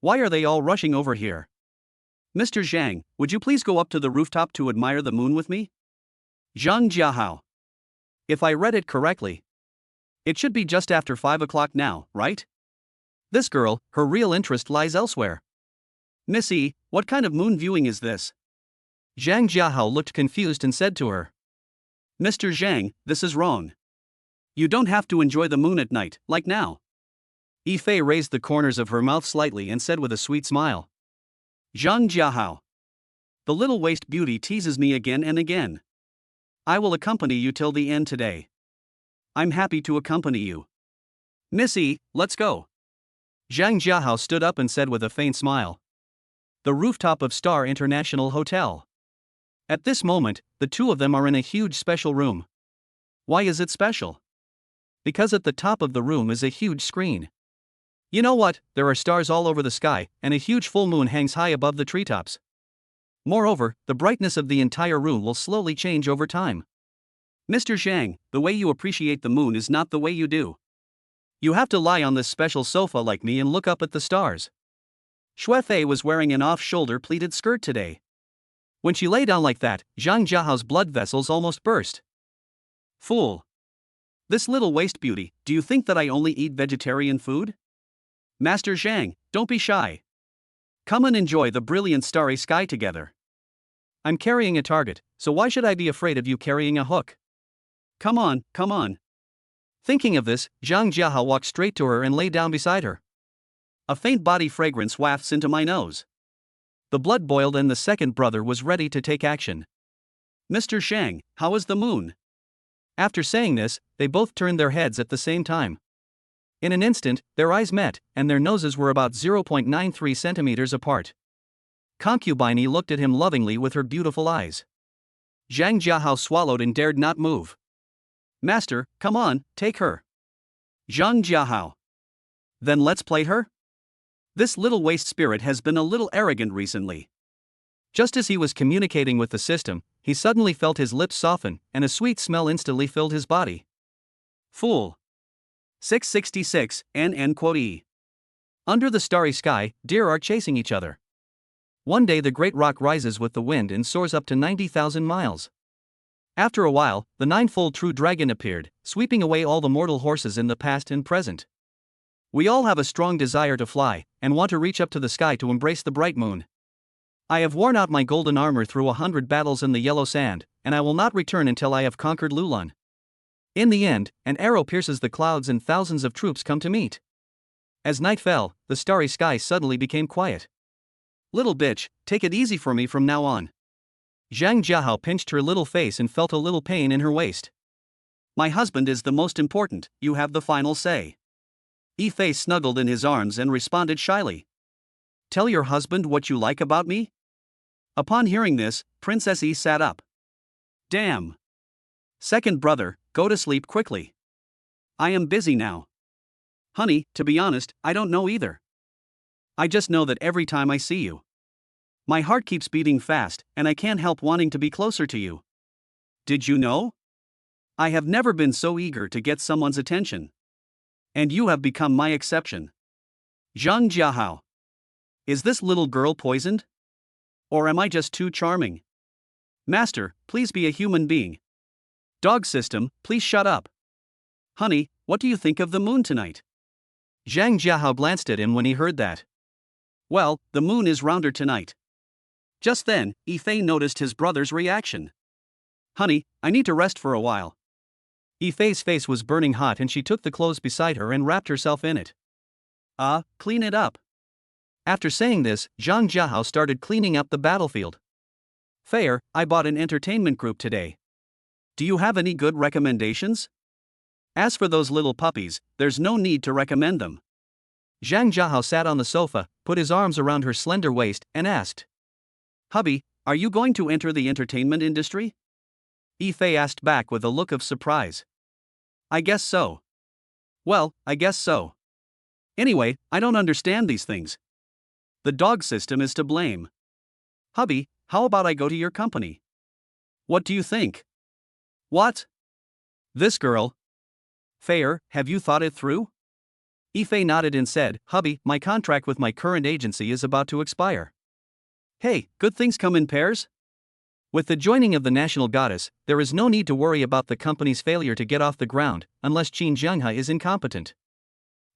Why are they all rushing over here? Mr. Zhang, would you please go up to the rooftop to admire the moon with me? Zhang Jiahao. If I read it correctly, it should be just after 5 o'clock now, right? This girl, her real interest lies elsewhere. Miss Yi, what kind of moon viewing is this? Zhang Jiahao looked confused and said to her. Mr. Zhang, this is wrong. You don't have to enjoy the moon at night, like now. Yi Fei raised the corners of her mouth slightly and said with a sweet smile. Zhang Jiahao. The little waist beauty teases me again and again. I will accompany you till the end today. I'm happy to accompany you. Miss Yi, let's go. Zhang Jiahao stood up and said with a faint smile. The rooftop of Star International Hotel. At this moment, the two of them are in a huge special room. Why is it special? Because at the top of the room is a huge screen. You know what, there are stars all over the sky, and a huge full moon hangs high above the treetops. Moreover, the brightness of the entire room will slowly change over time. Mr. Zhang, the way you appreciate the moon is not the way you do. You have to lie on this special sofa like me and look up at the stars. Xue Fei was wearing an off-shoulder pleated skirt today. When she lay down like that, Zhang Jiahao's blood vessels almost burst. Fool. This little waist beauty, do you think that I only eat vegetarian food? Master Zhang, don't be shy. Come and enjoy the brilliant starry sky together. I'm carrying a target, so why should I be afraid of you carrying a hook? Come on, come on. Thinking of this, Zhang Jiahao walked straight to her and lay down beside her. A faint body fragrance wafts into my nose. The blood boiled and the second brother was ready to take action. Mr. Zhang, how is the moon? After saying this, they both turned their heads at the same time. In an instant, their eyes met, and their noses were about 0.93 centimeters apart. Concubine looked at him lovingly with her beautiful eyes. Zhang Jiahao swallowed and dared not move. Master, come on, take her. Zhang Jiahao. Then let's play her? This little waste spirit has been a little arrogant recently. Just as he was communicating with the system, he suddenly felt his lips soften, and a sweet smell instantly filled his body. Fool. 666, NN. Under the starry sky, deer are chasing each other. One day the great rock rises with the wind and soars up to 90,000 miles. After a while, the ninefold true dragon appeared, sweeping away all the mortal horses in the past and present. We all have a strong desire to fly, and want to reach up to the sky to embrace the bright moon. I have worn out my golden armor through 100 battles in the yellow sand, and I will not return until I have conquered Lulan. In the end, an arrow pierces the clouds and thousands of troops come to meet. As night fell, the starry sky suddenly became quiet. Little bitch, take it easy for me from now on. Zhang Jiahao pinched her little face and felt a little pain in her waist. My husband is the most important, you have the final say. Yi Fei snuggled in his arms and responded shyly. Tell your husband what you like about me? Upon hearing this, Princess Yi sat up. Damn. Second brother, go to sleep quickly. I am busy now. Honey, to be honest, I don't know either. I just know that every time I see you, my heart keeps beating fast, and I can't help wanting to be closer to you. Did you know? I have never been so eager to get someone's attention. And you have become my exception. Zhang Jiahao. Is this little girl poisoned? Or am I just too charming? Master, please be a human being. Dog system, please shut up. Honey, what do you think of the moon tonight? Zhang Jiahao glanced at him when he heard that. Well, the moon is rounder tonight. Just then, Ifei noticed his brother's reaction. Honey, I need to rest for a while. Ifei's face was burning hot and she took the clothes beside her and wrapped herself in it. Clean it up. After saying this, Zhang Jiahao started cleaning up the battlefield. Fair, I bought an entertainment group today. Do you have any good recommendations? As for those little puppies, there's no need to recommend them. Zhang Jiahao sat on the sofa, put his arms around her slender waist, and asked. Hubby, are you going to enter the entertainment industry? Ifei asked back with a look of surprise. I guess so. Well, I guess so. Anyway, I don't understand these things. The dog system is to blame. Hubby, how about I go to your company? What do you think? What? This girl? Fair, have you thought it through? Ifei nodded and said, Hubby, my contract with my current agency is about to expire. Hey, good things come in pairs? With the joining of the national goddess, there is no need to worry about the company's failure to get off the ground, unless Qin Jianghe is incompetent.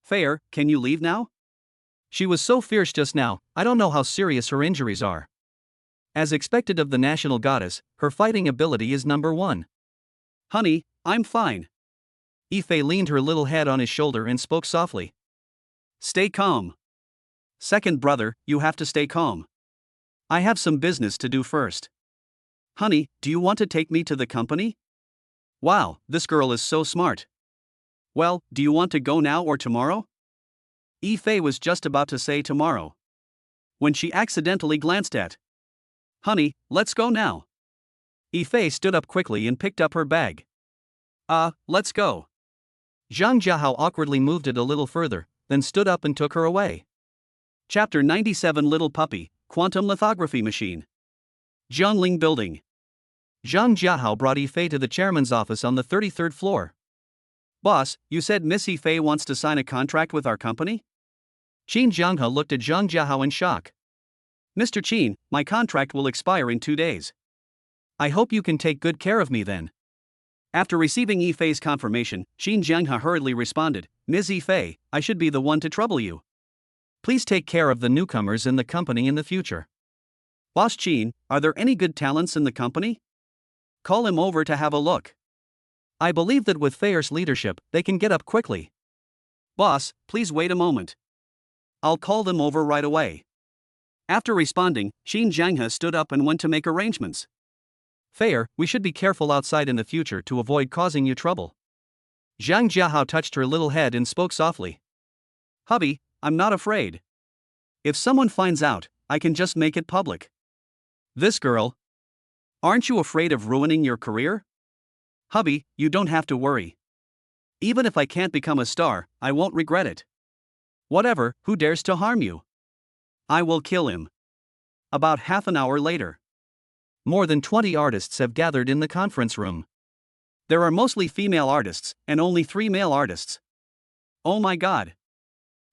Fair, can you leave now? She was so fierce just now, I don't know how serious her injuries are. As expected of the national goddess, her fighting ability is number 1. Honey, I'm fine. Ifei leaned her little head on his shoulder and spoke softly. Stay calm. Second brother, you have to stay calm. I have some business to do first. Honey, do you want to take me to the company? Wow, this girl is so smart. Well, do you want to go now or tomorrow? Ifei was just about to say tomorrow, when she accidentally glanced at. Honey, let's go now. Ifei stood up quickly and picked up her bag. Let's go. Zhang Jiahao awkwardly moved it a little further, then stood up and took her away. Chapter 97 Little Puppy, Quantum Lithography Machine. Jiangling Building. Zhang Jiahao brought Ifei to the chairman's office on the 33rd floor. Boss, you said Miss Ifei wants to sign a contract with our company? Qin Jianghe looked at Zhang Jiahao in shock. Mr. Qin, my contract will expire in 2 days. I hope you can take good care of me then. After receiving Ifei's confirmation, Qin Jianghe hurriedly responded, Ms. Ifei, I should be the one to trouble you. Please take care of the newcomers in the company in the future. Boss Qin, are there any good talents in the company? Call him over to have a look. I believe that with Fair's leadership, they can get up quickly. Boss, please wait a moment. I'll call them over right away. After responding, Qin Jianghe stood up and went to make arrangements. Fair, we should be careful outside in the future to avoid causing you trouble. Zhang Jiahao touched her little head and spoke softly. Hubby, I'm not afraid. If someone finds out, I can just make it public. This girl. Aren't you afraid of ruining your career? Hubby, you don't have to worry. Even if I can't become a star, I won't regret it. Whatever, who dares to harm you? I will kill him. About half an hour later. More than 20 artists have gathered in the conference room. There are mostly female artists, and only 3 male artists. Oh my god.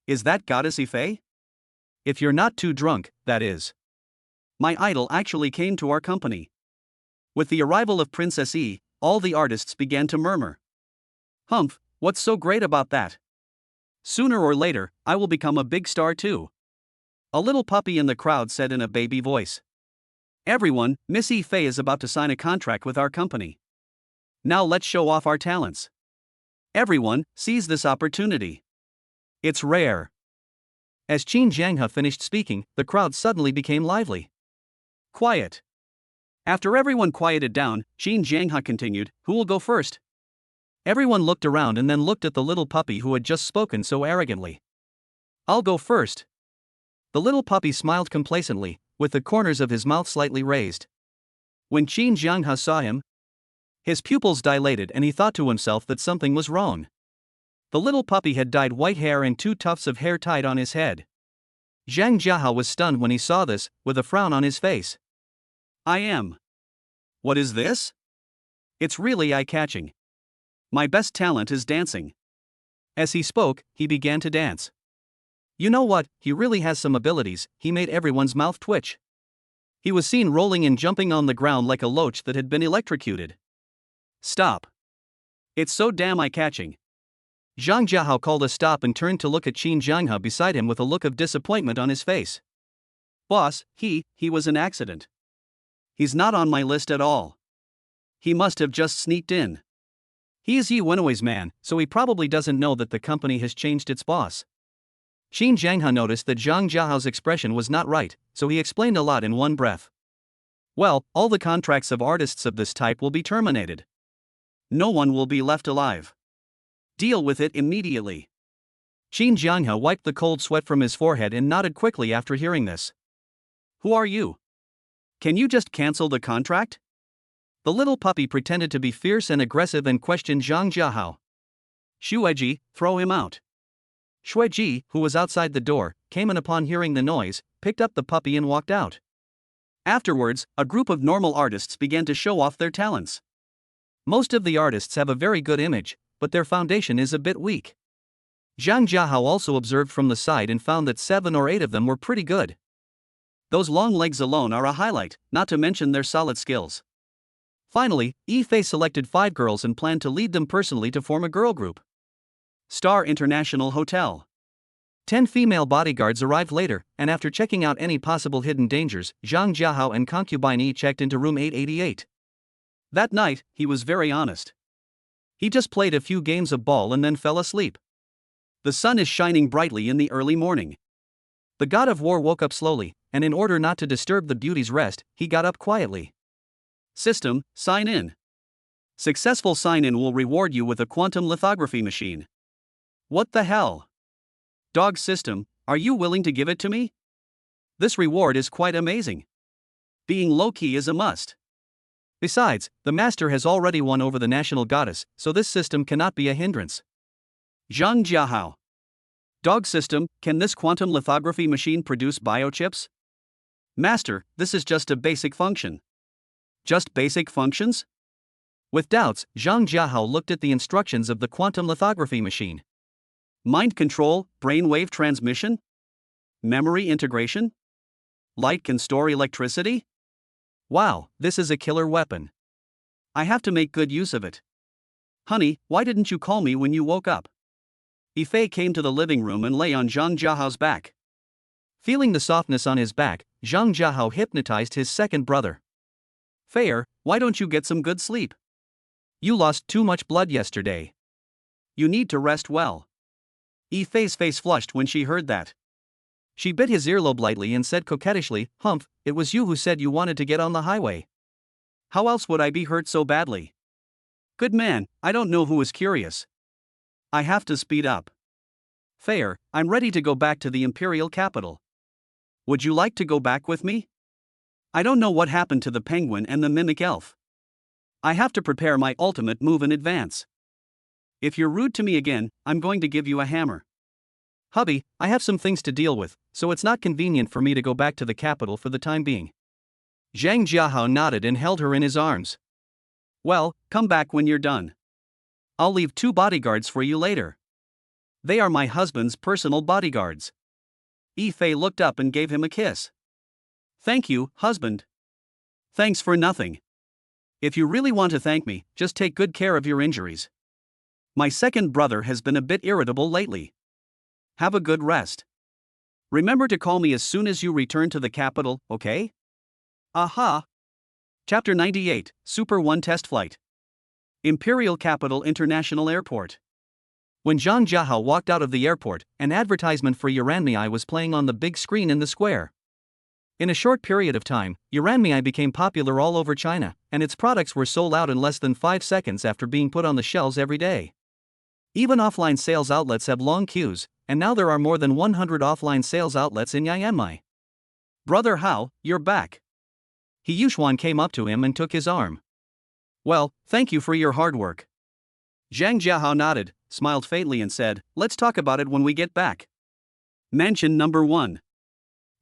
Is that Goddess Ifei? If you're not too drunk, that is. My idol actually came to our company. With the arrival of Princess E, all the artists began to murmur. Humph, what's so great about that? Sooner or later, I will become a big star too. A little puppy in the crowd said in a baby voice. Everyone, Miss Ifei is about to sign a contract with our company. Now let's show off our talents. Everyone, seize this opportunity. It's rare. As Qin Jianghe finished speaking, the crowd suddenly became lively. Quiet. After everyone quieted down, Qin Jianghe continued, who will go first? Everyone looked around and then looked at the little puppy who had just spoken so arrogantly. I'll go first. The little puppy smiled complacently, with the corners of his mouth slightly raised. When Qin Jianghe saw him, his pupils dilated and he thought to himself that something was wrong. The little puppy had dyed white hair and 2 tufts of hair tied on his head. Zhang Jiahao was stunned when he saw this, with a frown on his face. I am. What is this? It's really eye-catching. My best talent is dancing. As he spoke, he began to dance. You know what, he really has some abilities, he made everyone's mouth twitch. He was seen rolling and jumping on the ground like a loach that had been electrocuted. Stop. It's so damn eye-catching. Zhang Jiahao called a stop and turned to look at Qin Jianghe beside him with a look of disappointment on his face. Boss, he was an accident. He's not on my list at all. He must have just sneaked in. He is Yi Wenwei's man, so he probably doesn't know that the company has changed its boss. Qin Jianghe noticed that Zhang Jiahao's expression was not right, so he explained a lot in one breath. Well, all the contracts of artists of this type will be terminated. No one will be left alive. Deal with it immediately. Qin Jianghe wiped the cold sweat from his forehead and nodded quickly after hearing this. Who are you? Can you just cancel the contract? The little puppy pretended to be fierce and aggressive and questioned Zhang Jiahao. Xueji, throw him out. Xueji, who was outside the door, came in upon hearing the noise, picked up the puppy and walked out. Afterwards, a group of normal artists began to show off their talents. Most of the artists have a very good image, but their foundation is a bit weak. Zhang Jiahao also observed from the side and found that 7 or 8 of them were pretty good. Those long legs alone are a highlight, not to mention their solid skills. Finally, Yi-Fei selected 5 girls and planned to lead them personally to form a girl group. Star International Hotel. 10 female bodyguards arrived later, and after checking out any possible hidden dangers, Zhang Jiahao and concubine Yi checked into room 888. That night, he was very honest. He just played a few games of ball and then fell asleep. The sun is shining brightly in the early morning. The god of war woke up slowly, and in order not to disturb the beauty's rest, he got up quietly. System, sign in. Successful sign-in will reward you with a quantum lithography machine. What the hell? Dog system, are you willing to give it to me? This reward is quite amazing. Being low-key is a must. Besides, the master has already won over the national goddess, so this system cannot be a hindrance. Zhang Jiahao. Dog system, can this quantum lithography machine produce biochips? Master, this is just a basic function. Just basic functions? With doubts, Zhang Jiahao looked at the instructions of the quantum lithography machine. Mind control, brainwave transmission? Memory integration? Light can store electricity? Wow, this is a killer weapon. I have to make good use of it. Honey, why didn't you call me when you woke up? Yi-Fei came to the living room and lay on Zhang Jiahao's back. Feeling the softness on his back, Zhang Jiahao hypnotized his second brother. Fei, why don't you get some good sleep? You lost too much blood yesterday. You need to rest well. Yi-Fei's face flushed when she heard that. She bit his earlobe lightly and said coquettishly, "Humph, it was you who said you wanted to get on the highway. How else would I be hurt so badly? Good man, I don't know who is curious. I have to speed up. Fei, I'm ready to go back to the imperial capital. Would you like to go back with me? I don't know what happened to the penguin and the mimic elf. I have to prepare my ultimate move in advance. If you're rude to me again, I'm going to give you a hammer." Hubby, I have some things to deal with, so it's not convenient for me to go back to the capital for the time being. Zhang Jiahao nodded and held her in his arms. Well, come back when you're done. I'll leave 2 bodyguards for you later. They are my husband's personal bodyguards. Yi-Fei looked up and gave him a kiss. Thank you, husband. Thanks for nothing. If you really want to thank me, just take good care of your injuries. My second brother has been a bit irritable lately. Have a good rest. Remember to call me as soon as you return to the capital, okay? Aha! Chapter 98, Super 1 Test Flight. Imperial Capital International Airport. When Zhang Jiahao walked out of the airport, an advertisement for Yuranmei was playing on the big screen in the square. In a short period of time, Yuranmei became popular all over China, and its products were sold out in less than 5 seconds after being put on the shelves every day. Even offline sales outlets have long queues, and now there are more than 100 offline sales outlets in Yanmai. Brother Hao, you're back. He Yuxuan came up to him and took his arm. Well, thank you for your hard work. Zhang Jiahao nodded, smiled faintly and said, let's talk about it when we get back. Mansion number 1.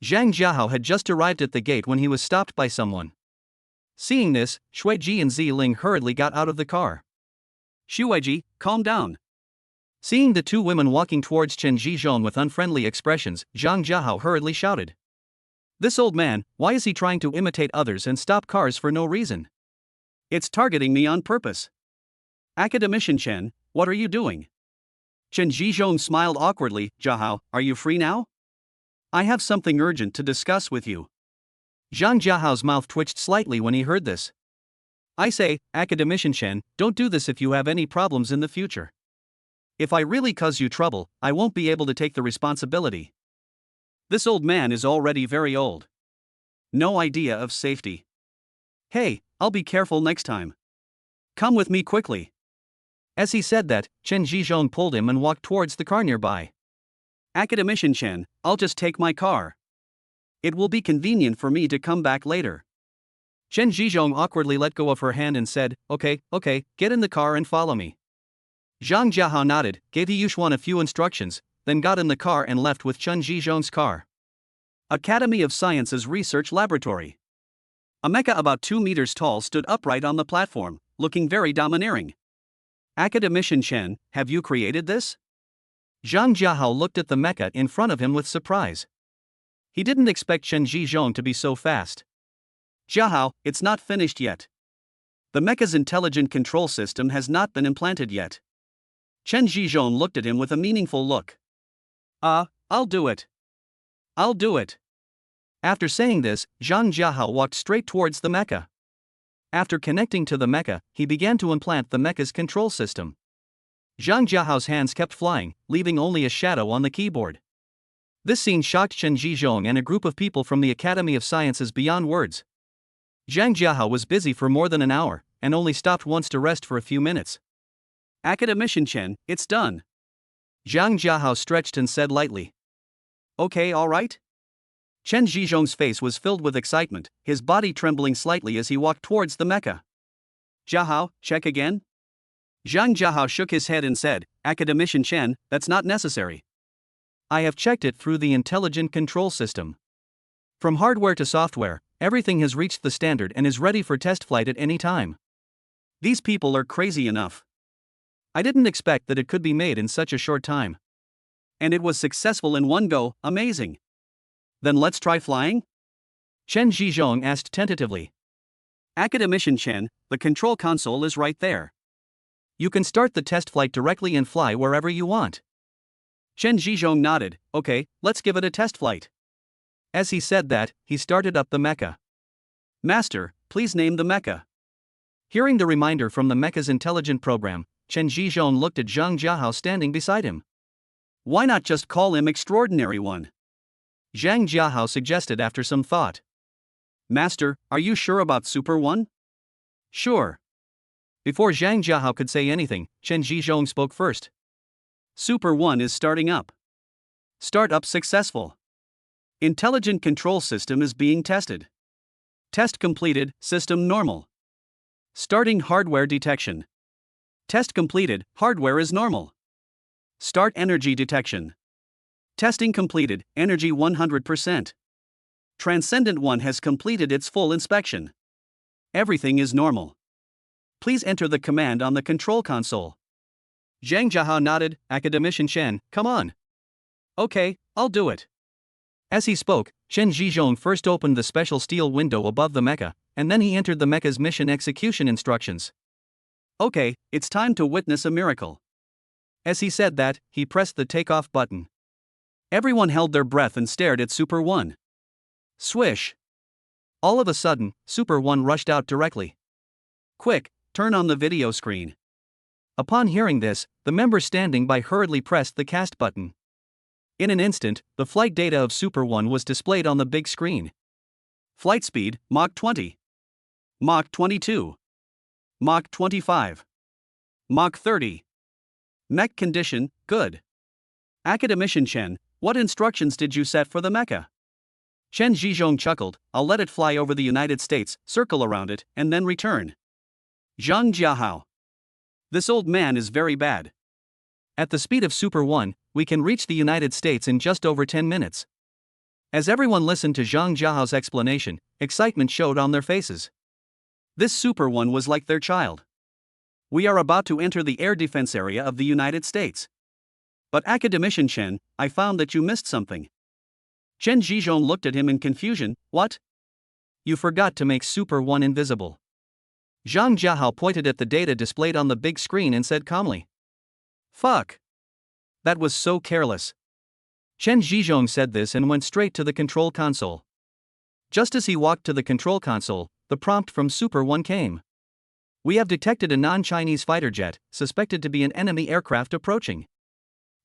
Zhang Jiahao had just arrived at the gate when he was stopped by someone. Seeing this, Xueji and Ziling hurriedly got out of the car. Xueji, calm down. Seeing the 2 women walking towards Chen Zhizhong with unfriendly expressions, Zhang Jiahao hurriedly shouted. This old man, why is he trying to imitate others and stop cars for no reason? It's targeting me on purpose. Academician Chen, what are you doing? Chen Zhizhong smiled awkwardly. Jiahao, are you free now? I have something urgent to discuss with you. Zhang Jiahao's mouth twitched slightly when he heard this. I say, Academician Chen, don't do this if you have any problems in the future. If I really cause you trouble, I won't be able to take the responsibility. This old man is already very old. No idea of safety. Hey, I'll be careful next time. Come with me quickly. As he said that, Chen Zhizhong pulled him and walked towards the car nearby. Academician Chen, I'll just take my car. It will be convenient for me to come back later. Chen Zhizhong awkwardly let go of her hand and said, Okay, get in the car and follow me. Zhang Jiahao nodded, gave He Yuxuan a few instructions, then got in the car and left with Chen Zhizhong's car. Academy of Sciences Research Laboratory. A mecha about 2 meters tall stood upright on the platform, looking very domineering. Academician Chen, have you created this? Zhang Jiahao looked at the mecha in front of him with surprise. He didn't expect Chen Zhizhong to be so fast. Jiahao, it's not finished yet. The mecha's intelligent control system has not been implanted yet. Chen Zhizhong looked at him with a meaningful look. I'll do it. I'll do it. After saying this, Zhang Jiahao walked straight towards the mecha. After connecting to the mecha, he began to implant the mecha's control system. Zhang Jiahao's hands kept flying, leaving only a shadow on the keyboard. This scene shocked Chen Zhizhong and a group of people from the Academy of Sciences beyond words. Zhang Jiahao was busy for more than an hour, and only stopped once to rest for a few minutes. Academician Chen, it's done. Zhang Jiahao stretched and said lightly. Okay, all right? Chen Zhizhong's face was filled with excitement, his body trembling slightly as he walked towards the mecha. Jiahao, check again? Zhang Jiahao shook his head and said, Academician Chen, that's not necessary. I have checked it through the intelligent control system. From hardware to software, everything has reached the standard and is ready for test flight at any time. These people are crazy enough. I didn't expect that it could be made in such a short time. And it was successful in one go, amazing. Then let's try flying? Chen Zhizhong asked tentatively. Academician Chen, the control console is right there. You can start the test flight directly and fly wherever you want. Chen Zhizhong nodded, okay, let's give it a test flight. As he said that, he started up the mecha. Master, please name the mecha. Hearing the reminder from the mecha's intelligent program, Chen Zhizhong looked at Zhang Jiahao standing beside him. Why not just call him Extraordinary One? Zhang Jiahao suggested after some thought. Master, are you sure about Super One? Sure. Before Zhang Jiahao could say anything, Chen Zhizhong spoke first. Super One is starting up. Start up successful. Intelligent control system is being tested. Test completed, system normal. Starting hardware detection. Test completed, hardware is normal. Start energy detection. Testing completed, energy 100%. Transcendent One has completed its full inspection. Everything is normal. Please enter the command on the control console. Zhang Jiahao nodded, Academician Chen, come on. Okay, I'll do it. As he spoke, Chen Zhizhong first opened the special steel window above the mecha, and then he entered the mecha's mission execution instructions. Okay, it's time to witness a miracle. As he said that, he pressed the takeoff button. Everyone held their breath and stared at Super One. Swish. All of a sudden, Super One rushed out directly. Quick, turn on the video screen. Upon hearing this, the member standing by hurriedly pressed the cast button. In an instant, the flight data of Super One was displayed on the big screen. Flight speed, Mach 20. Mach 22. Mach 25. Mach 30. Mech condition, good. Academician Chen, what instructions did you set for the mecha? Chen Zhizhong chuckled, I'll let it fly over the United States, circle around it, and then return. Zhang Jiahao. This old man is very bad. At the speed of Super One, we can reach the United States in just over 10 minutes. As everyone listened to Zhang Jiahao's explanation, excitement showed on their faces. This Super One was like their child. We are about to enter the air defense area of the United States. But Academician Chen, I found that you missed something. Chen Zhizhong looked at him in confusion, what? You forgot to make Super One invisible. Zhang Jiahao pointed at the data displayed on the big screen and said calmly. Fuck. That was so careless. Chen Zhizhong said this and went straight to the control console. Just as he walked to the control console, the prompt from Super One came. We have detected a non-Chinese fighter jet, suspected to be an enemy aircraft approaching.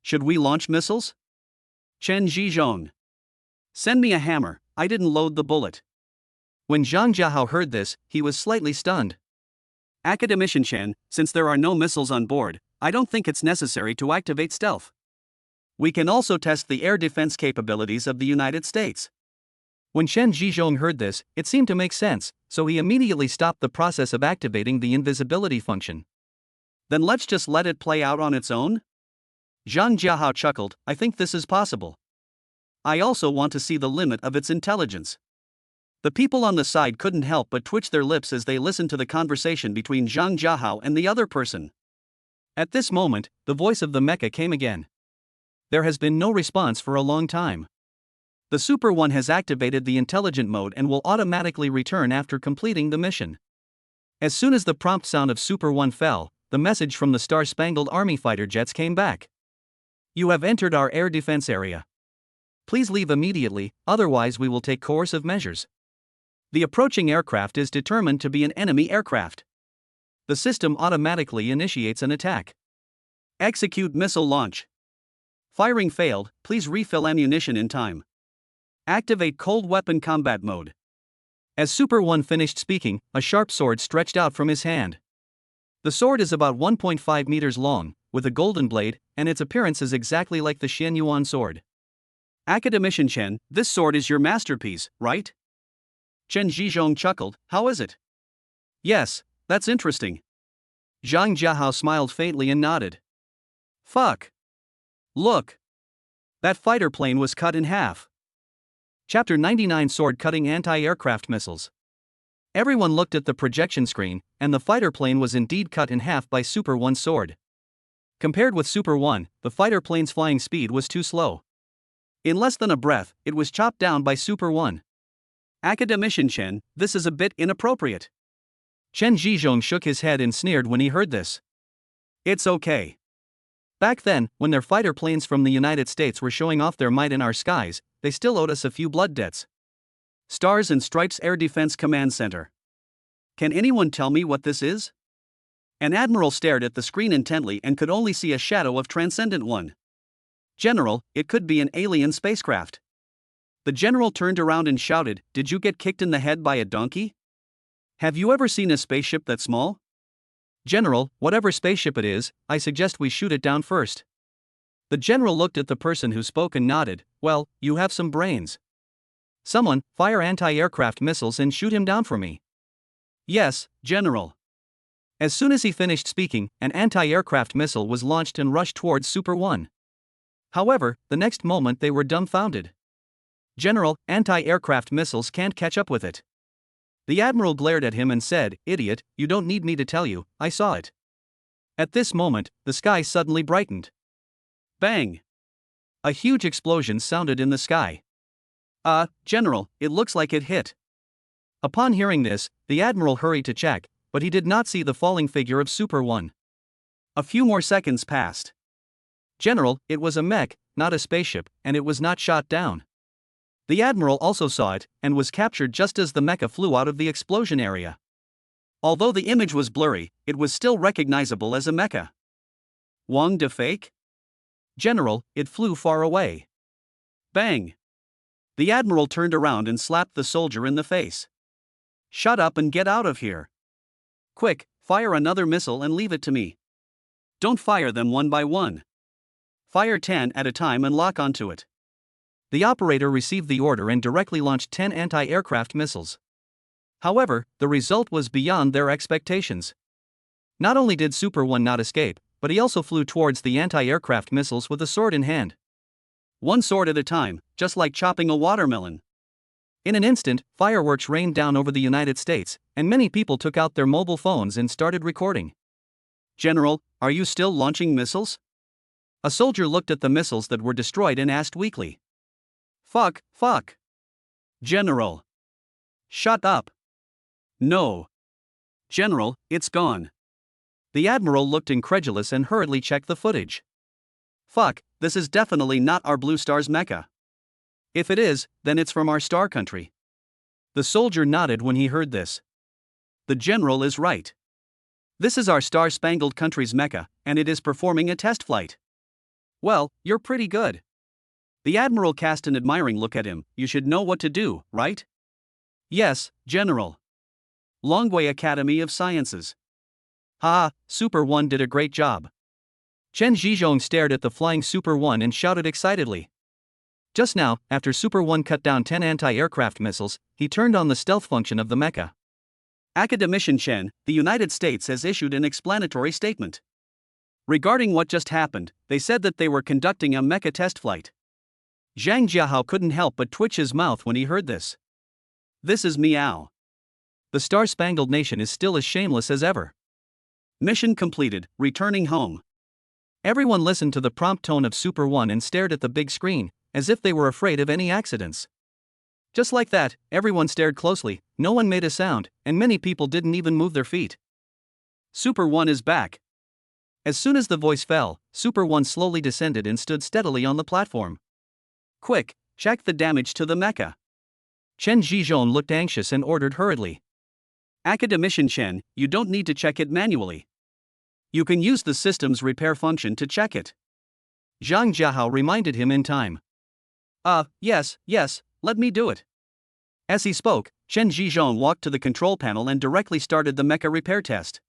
Should we launch missiles? Chen Zhizhong. Send me a hammer, I didn't load the bullet. When Zhang Jiahao heard this, he was slightly stunned. Academician Chen, since there are no missiles on board, I don't think it's necessary to activate stealth. We can also test the air defense capabilities of the United States. When Chen Zhizhong heard this, it seemed to make sense, so he immediately stopped the process of activating the invisibility function. Then let's just let it play out on its own? Zhang Jiahao chuckled, I think this is possible. I also want to see the limit of its intelligence. The people on the side couldn't help but twitch their lips as they listened to the conversation between Zhang Jiahao and the other person. At this moment, the voice of the mecha came again. There has been no response for a long time. The Super One has activated the intelligent mode and will automatically return after completing the mission. As soon as the prompt sound of Super One fell, the message from the Star-Spangled Army fighter jets came back. You have entered our air defense area. Please leave immediately, otherwise we will take coercive measures. The approaching aircraft is determined to be an enemy aircraft. The system automatically initiates an attack. Execute missile launch. Firing failed, please refill ammunition in time. Activate cold weapon combat mode. As Super One finished speaking, a sharp sword stretched out from his hand. The sword is about 1.5 meters long, with a golden blade, and its appearance is exactly like the Xian Yuan sword. Academician Chen, this sword is your masterpiece, right? Chen Zhizhong chuckled, how is it? Yes, that's interesting. Zhang Jiahao smiled faintly and nodded. Fuck. Look. That fighter plane was cut in half. Chapter 99 Sword-Cutting Anti-Aircraft Missiles. Everyone looked at the projection screen, and the fighter plane was indeed cut in half by Super One's sword. Compared with Super One, the fighter plane's flying speed was too slow. In less than a breath, it was chopped down by Super One. Academician Chen, this is a bit inappropriate. Chen Zhizhong shook his head and sneered when he heard this. It's okay. Back then, when their fighter planes from the United States were showing off their might in our skies, they still owed us a few blood debts. Stars and Stripes Air Defense Command Center. Can anyone tell me what this is? An admiral stared at the screen intently and could only see a shadow of Transcendent One. General, it could be an alien spacecraft. The general turned around and shouted, did you get kicked in the head by a donkey? Have you ever seen a spaceship that small? General, whatever spaceship it is, I suggest we shoot it down first. The general looked at the person who spoke and nodded, well, you have some brains. Someone, fire anti-aircraft missiles and shoot him down for me. Yes, General. As soon as he finished speaking, an anti-aircraft missile was launched and rushed towards Super One. However, the next moment they were dumbfounded. General, anti-aircraft missiles can't catch up with it. The admiral glared at him and said, idiot, you don't need me to tell you, I saw it. At this moment, the sky suddenly brightened. Bang! A huge explosion sounded in the sky. General, it looks like it hit. Upon hearing this, the admiral hurried to check, but he did not see the falling figure of Super One. A few more seconds passed. General, it was a mech, not a spaceship, and it was not shot down. The admiral also saw it, and was captured just as the mecha flew out of the explosion area. Although the image was blurry, it was still recognizable as a mecha. Wang de fake? General, it flew far away. Bang! The admiral turned around and slapped the soldier in the face. Shut up and get out of here. Quick, fire another missile and leave it to me. Don't fire them one by one. Fire 10 at a time and lock onto it. The operator received the order and directly launched 10 anti-aircraft missiles. However, the result was beyond their expectations. Not only did Super One not escape, but he also flew towards the anti-aircraft missiles with a sword in hand. One sword at a time, just like chopping a watermelon. In an instant, fireworks rained down over the United States, and many people took out their mobile phones and started recording. General, are you still launching missiles? A soldier looked at the missiles that were destroyed and asked weakly. Fuck. General. Shut up. No. General, it's gone. The admiral looked incredulous and hurriedly checked the footage. Fuck, this is definitely not our Blue Star's Mecca. If it is, then it's from our star country. The soldier nodded when he heard this. The general is right. This is our star-spangled country's Mecca, and it is performing a test flight. Well, you're pretty good. The admiral cast an admiring look at him. You should know what to do, right? Yes, General. Longway Academy of Sciences. Ha, Super One did a great job. Chen Zhizhong stared at the flying Super One and shouted excitedly. Just now, after Super One cut down 10 anti-aircraft missiles, he turned on the stealth function of the mecha. Academician Chen, the United States has issued an explanatory statement. Regarding what just happened, they said that they were conducting a mecha test flight. Zhang Jiahao couldn't help but twitch his mouth when he heard this. This is meow. The star-spangled nation is still as shameless as ever. Mission completed, returning home. Everyone listened to the prompt tone of Super One and stared at the big screen, as if they were afraid of any accidents. Just like that, everyone stared closely, no one made a sound, and many people didn't even move their feet. Super One is back. As soon as the voice fell, Super One slowly descended and stood steadily on the platform. Quick, check the damage to the mecha. Chen Zhizhong looked anxious and ordered hurriedly. Academician Chen, you don't need to check it manually. You can use the system's repair function to check it. Zhang Jiahao reminded him in time. Yes, let me do it. As he spoke, Chen Zhizhong walked to the control panel and directly started the mecha repair test.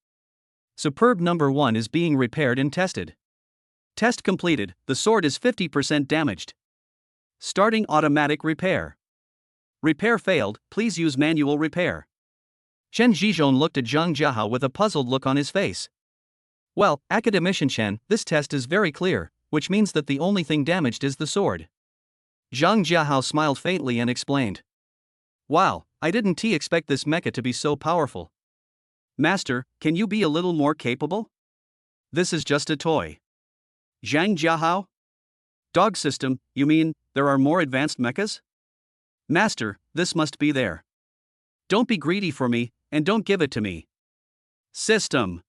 Superb number 1 is being repaired and tested. Test completed, the sword is 50% damaged. Starting automatic repair. Repair failed, please use manual repair. Chen Zhizhong looked at Zhang Jiahao with a puzzled look on his face. Well, Academician Chen, this test is very clear, which means that the only thing damaged is the sword. Zhang Jiahao smiled faintly and explained. Wow, I didn't expect this mecha to be so powerful. Master, can you be a little more capable? This is just a toy. Zhang Jiahao? Dog system, you mean, there are more advanced mechas? Master, this must be there. Don't be greedy for me, and don't give it to me. System.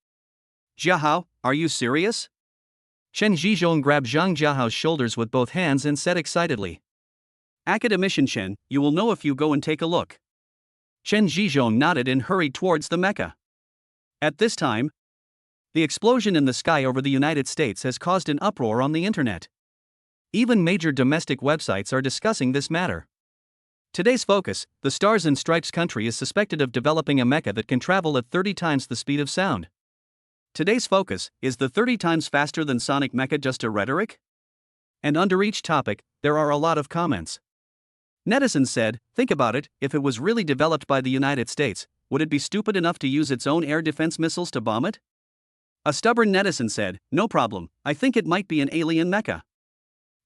Jiahao, are you serious? Chen Zhizhong grabbed Zhang Jiahao's shoulders with both hands and said excitedly. Academician Chen, you will know if you go and take a look. Chen Zhizhong nodded and hurried towards the mecha. At this time, the explosion in the sky over the United States has caused an uproar on the internet. Even major domestic websites are discussing this matter. Today's focus, the Stars and Stripes country is suspected of developing a mecha that can travel at 30 times the speed of sound. Today's focus, is the 30 times faster than sonic mecha just a rhetoric? And under each topic, there are a lot of comments. Netizens said, think about it, if it was really developed by the United States, would it be stupid enough to use its own air defense missiles to bomb it? A stubborn netizen said, no problem, I think it might be an alien mecha.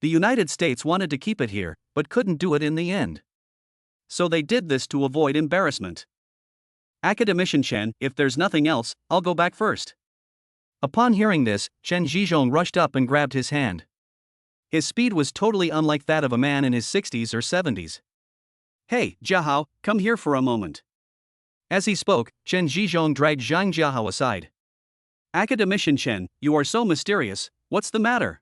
The United States wanted to keep it here, but couldn't do it in the end. So they did this to avoid embarrassment. Academician Chen, if there's nothing else, I'll go back first. Upon hearing this, Chen Zhizhong rushed up and grabbed his hand. His speed was totally unlike that of a man in his 60s or 70s. Hey, Jiahao, come here for a moment. As he spoke, Chen Zhizhong dragged Zhang Jiahao aside. Academician Chen, you are so mysterious, what's the matter?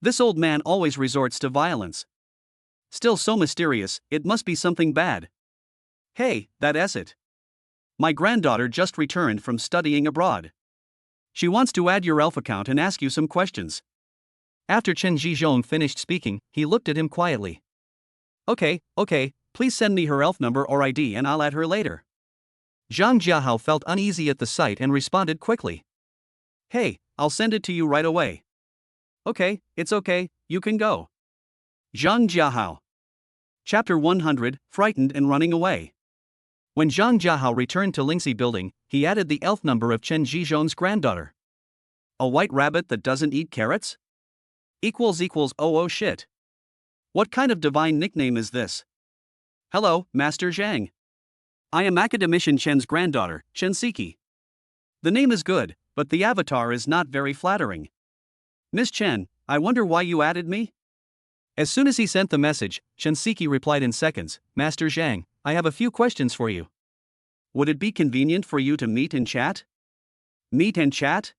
This old man always resorts to violence. Still so mysterious, it must be something bad. Hey, that's it. My granddaughter just returned from studying abroad. She wants to add your elf account and ask you some questions. After Chen Zhizhong finished speaking, he looked at him quietly. Okay, please send me her elf number or ID and I'll add her later. Zhang Jiahao felt uneasy at the sight and responded quickly. Hey, I'll send it to you right away. Okay, it's okay, you can go. Zhang Jiahao. Chapter 100, Frightened and Running Away. When Zhang Jiahao returned to Lingxi building, he added the elf number of Chen Zhizhong's granddaughter. A white rabbit that doesn't eat carrots? Oh shit. What kind of divine nickname is this? Hello, Master Zhang. I am Academician Chen's granddaughter, Chen Siki. The name is good, but the avatar is not very flattering. Miss Chen, I wonder why you added me? As soon as he sent the message, Chen Siki replied in seconds, Master Zhang, I have a few questions for you. Would it be convenient for you to meet and chat? Meet and chat?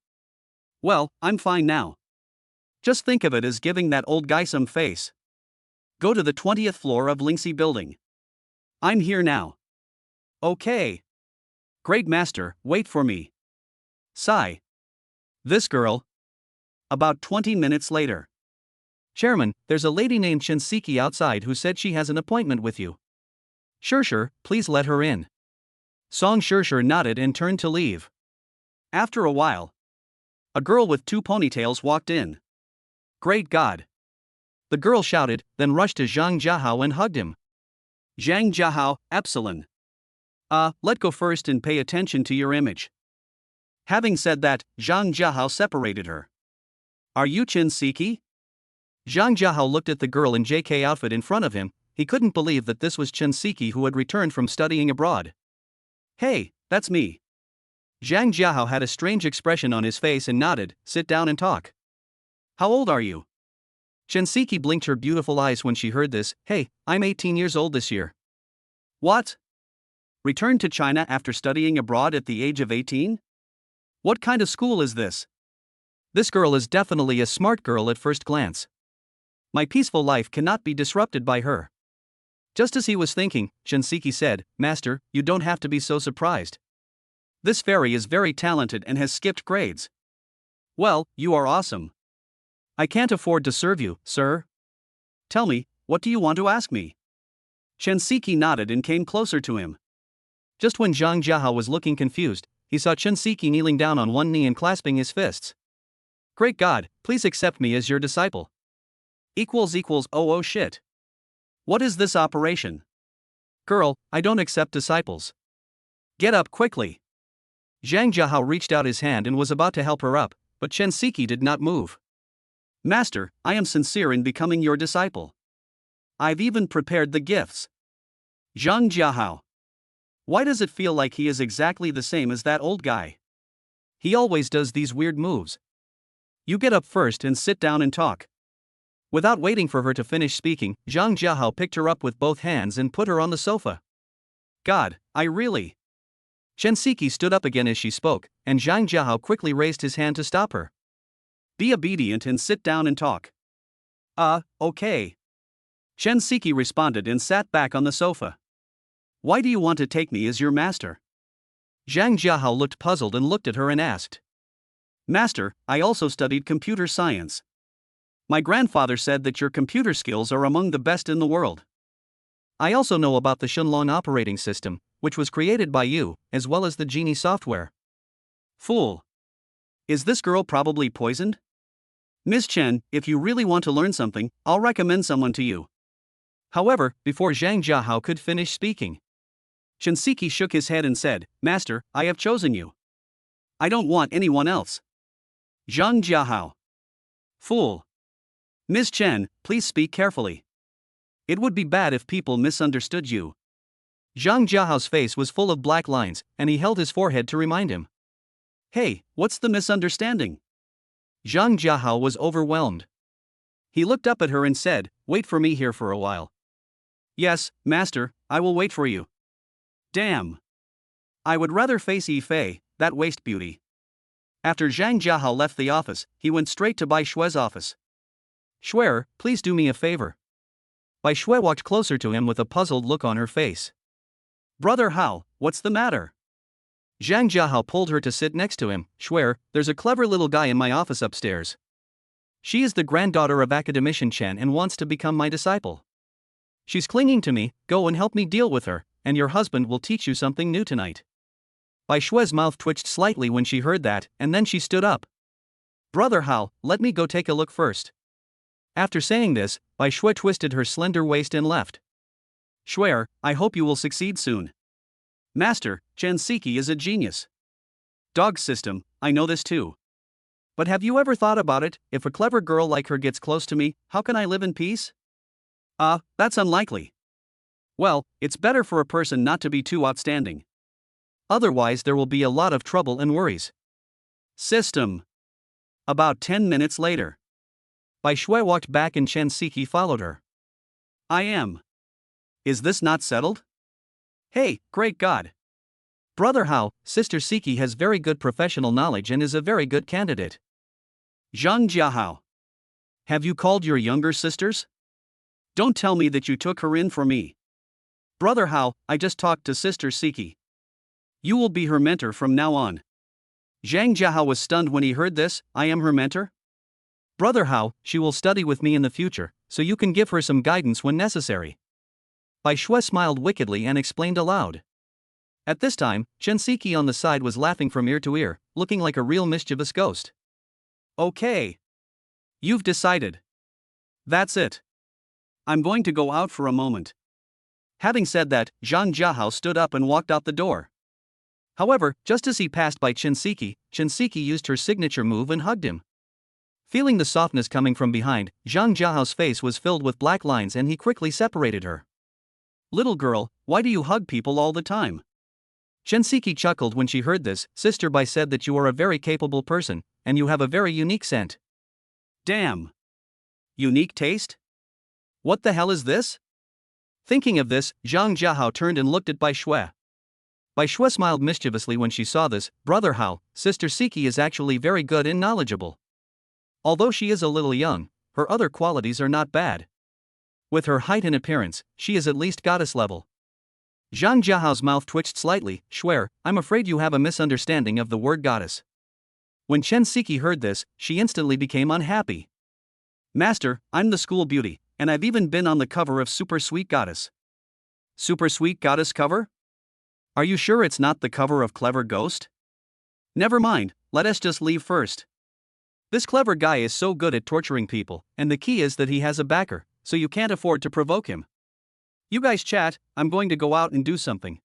Well, I'm fine now. Just think of it as giving that old guy some face. Go to the 20th floor of Linksy building. I'm here now. Okay. Great master, wait for me. Sigh. This girl. About 20 minutes later. Chairman, there's a lady named Shinseki outside who said she has an appointment with you. Sure, please let her in. Song Sure nodded and turned to leave. After a while, a girl with 2 ponytails walked in. Great God! The girl shouted, then rushed to Zhang Jiahao and hugged him. Zhang Jiahao, Epsilon. Let go first and pay attention to your image. Having said that, Zhang Jiahao separated her. Are you Shinseki? Zhang Jiahao looked at the girl in JK outfit in front of him. He couldn't believe that this was Shinseki who had returned from studying abroad. Hey, that's me. Zhang Jiahao had a strange expression on his face and nodded. Sit down and talk. How old are you? Shinseki blinked her beautiful eyes when she heard this. Hey, I'm 18 years old this year. What? Returned to China after studying abroad at the age of 18? What kind of school is this? This girl is definitely a smart girl at first glance. My peaceful life cannot be disrupted by her. Just as he was thinking, Shinseki said, Master, you don't have to be so surprised. This fairy is very talented and has skipped grades. Well, you are awesome. I can't afford to serve you, sir. Tell me, what do you want to ask me? Shinseki nodded and came closer to him. Just when Zhang Jiahao was looking confused, he saw Shinseki kneeling down on one knee and clasping his fists. Great God, please accept me as your disciple. Oh shit. What is this operation? Girl, I don't accept disciples. Get up quickly. Zhang Jiahao reached out his hand and was about to help her up, but Shinseki did not move. Master, I am sincere in becoming your disciple. I've even prepared the gifts. Zhang Jiahao. Why does it feel like he is exactly the same as that old guy? He always does these weird moves. You get up first and sit down and talk. Without waiting for her to finish speaking, Zhang Jiahao picked her up with both hands and put her on the sofa. God, I really. Shinseki stood up again as she spoke, and Zhang Jiahao quickly raised his hand to stop her. Be obedient and sit down and talk. Okay. Shinseki responded and sat back on the sofa. Why do you want to take me as your master? Zhang Jiahao looked puzzled and looked at her and asked. Master, I also studied computer science. My grandfather said that your computer skills are among the best in the world. I also know about the Shenlong operating system, which was created by you, as well as the Genie software. Fool. Is this girl probably poisoned? Miss Chen, if you really want to learn something, I'll recommend someone to you. However, before Zhang Jiahao could finish speaking, Shinseki shook his head and said, Master, I have chosen you. I don't want anyone else. Zhang Jiahao. Fool. Miss Chen, please speak carefully. It would be bad if people misunderstood you. Zhang Jiahao's face was full of black lines, and he held his forehead to remind him. Hey, what's the misunderstanding? Zhang Jiahao was overwhelmed. He looked up at her and said, Wait for me here for a while. Yes, master, I will wait for you. Damn. I would rather face Yifei, that waste beauty. After Zhang Jiahao left the office, he went straight to Bai Shue's office. Shuer, please do me a favor. Bai Shue walked closer to him with a puzzled look on her face. Brother Hao, what's the matter? Zhang Jiahao pulled her to sit next to him. Shuer, there's a clever little guy in my office upstairs. She is the granddaughter of Academician Chen and wants to become my disciple. She's clinging to me, go and help me deal with her, and your husband will teach you something new tonight. Bai Shue's mouth twitched slightly when she heard that, and then she stood up. Brother Hao, let me go take a look first. After saying this, Bai Shue twisted her slender waist and left. Shuer, I hope you will succeed soon. Master, Shinseki is a genius. Dog system, I know this too. But have you ever thought about it, if a clever girl like her gets close to me, how can I live in peace? That's unlikely. Well, it's better for a person not to be too outstanding. Otherwise there will be a lot of trouble and worries. System. About 10 minutes later. Bai Shue walked back and Shinseki followed her. I am. Is this not settled? Hey, great God. Brother Hao, Sister Siki has very good professional knowledge and is a very good candidate. Zhang Jiahao. Have you called your younger sisters? Don't tell me that you took her in for me. Brother Hao, I just talked to Sister Siki. You will be her mentor from now on. Zhang Jiahao was stunned when he heard this. I am her mentor? Brother Hao, she will study with me in the future, so you can give her some guidance when necessary. Bai Shui smiled wickedly and explained aloud. At this time, Chen Siki on the side was laughing from ear to ear, looking like a real mischievous ghost. Okay. You've decided. That's it. I'm going to go out for a moment. Having said that, Zhang Jiahao stood up and walked out the door. However, just as he passed by Chen Siki used her signature move and hugged him. Feeling the softness coming from behind, Zhang Jiahao's face was filled with black lines and he quickly separated her. Little girl, why do you hug people all the time? Chen Siki chuckled when she heard this. Sister Bai said that you are a very capable person, and you have a very unique scent. Damn. Unique taste? What the hell is this? Thinking of this, Zhang Jiahao turned and looked at Bai Shui. Bai Shui smiled mischievously when she saw this. Brother Hao, Sister Siki is actually very good and knowledgeable. Although she is a little young, her other qualities are not bad. With her height and appearance, she is at least goddess level. Zhang Jiahao's mouth twitched slightly. Swear, I'm afraid you have a misunderstanding of the word goddess. When Chen Siki heard this, she instantly became unhappy. Master, I'm the school beauty, and I've even been on the cover of Super Sweet Goddess. Super Sweet Goddess cover? Are you sure it's not the cover of Clever Ghost? Never mind, let us just leave first. This clever guy is so good at torturing people, and the key is that he has a backer, so you can't afford to provoke him. You guys chat, I'm going to go out and do something.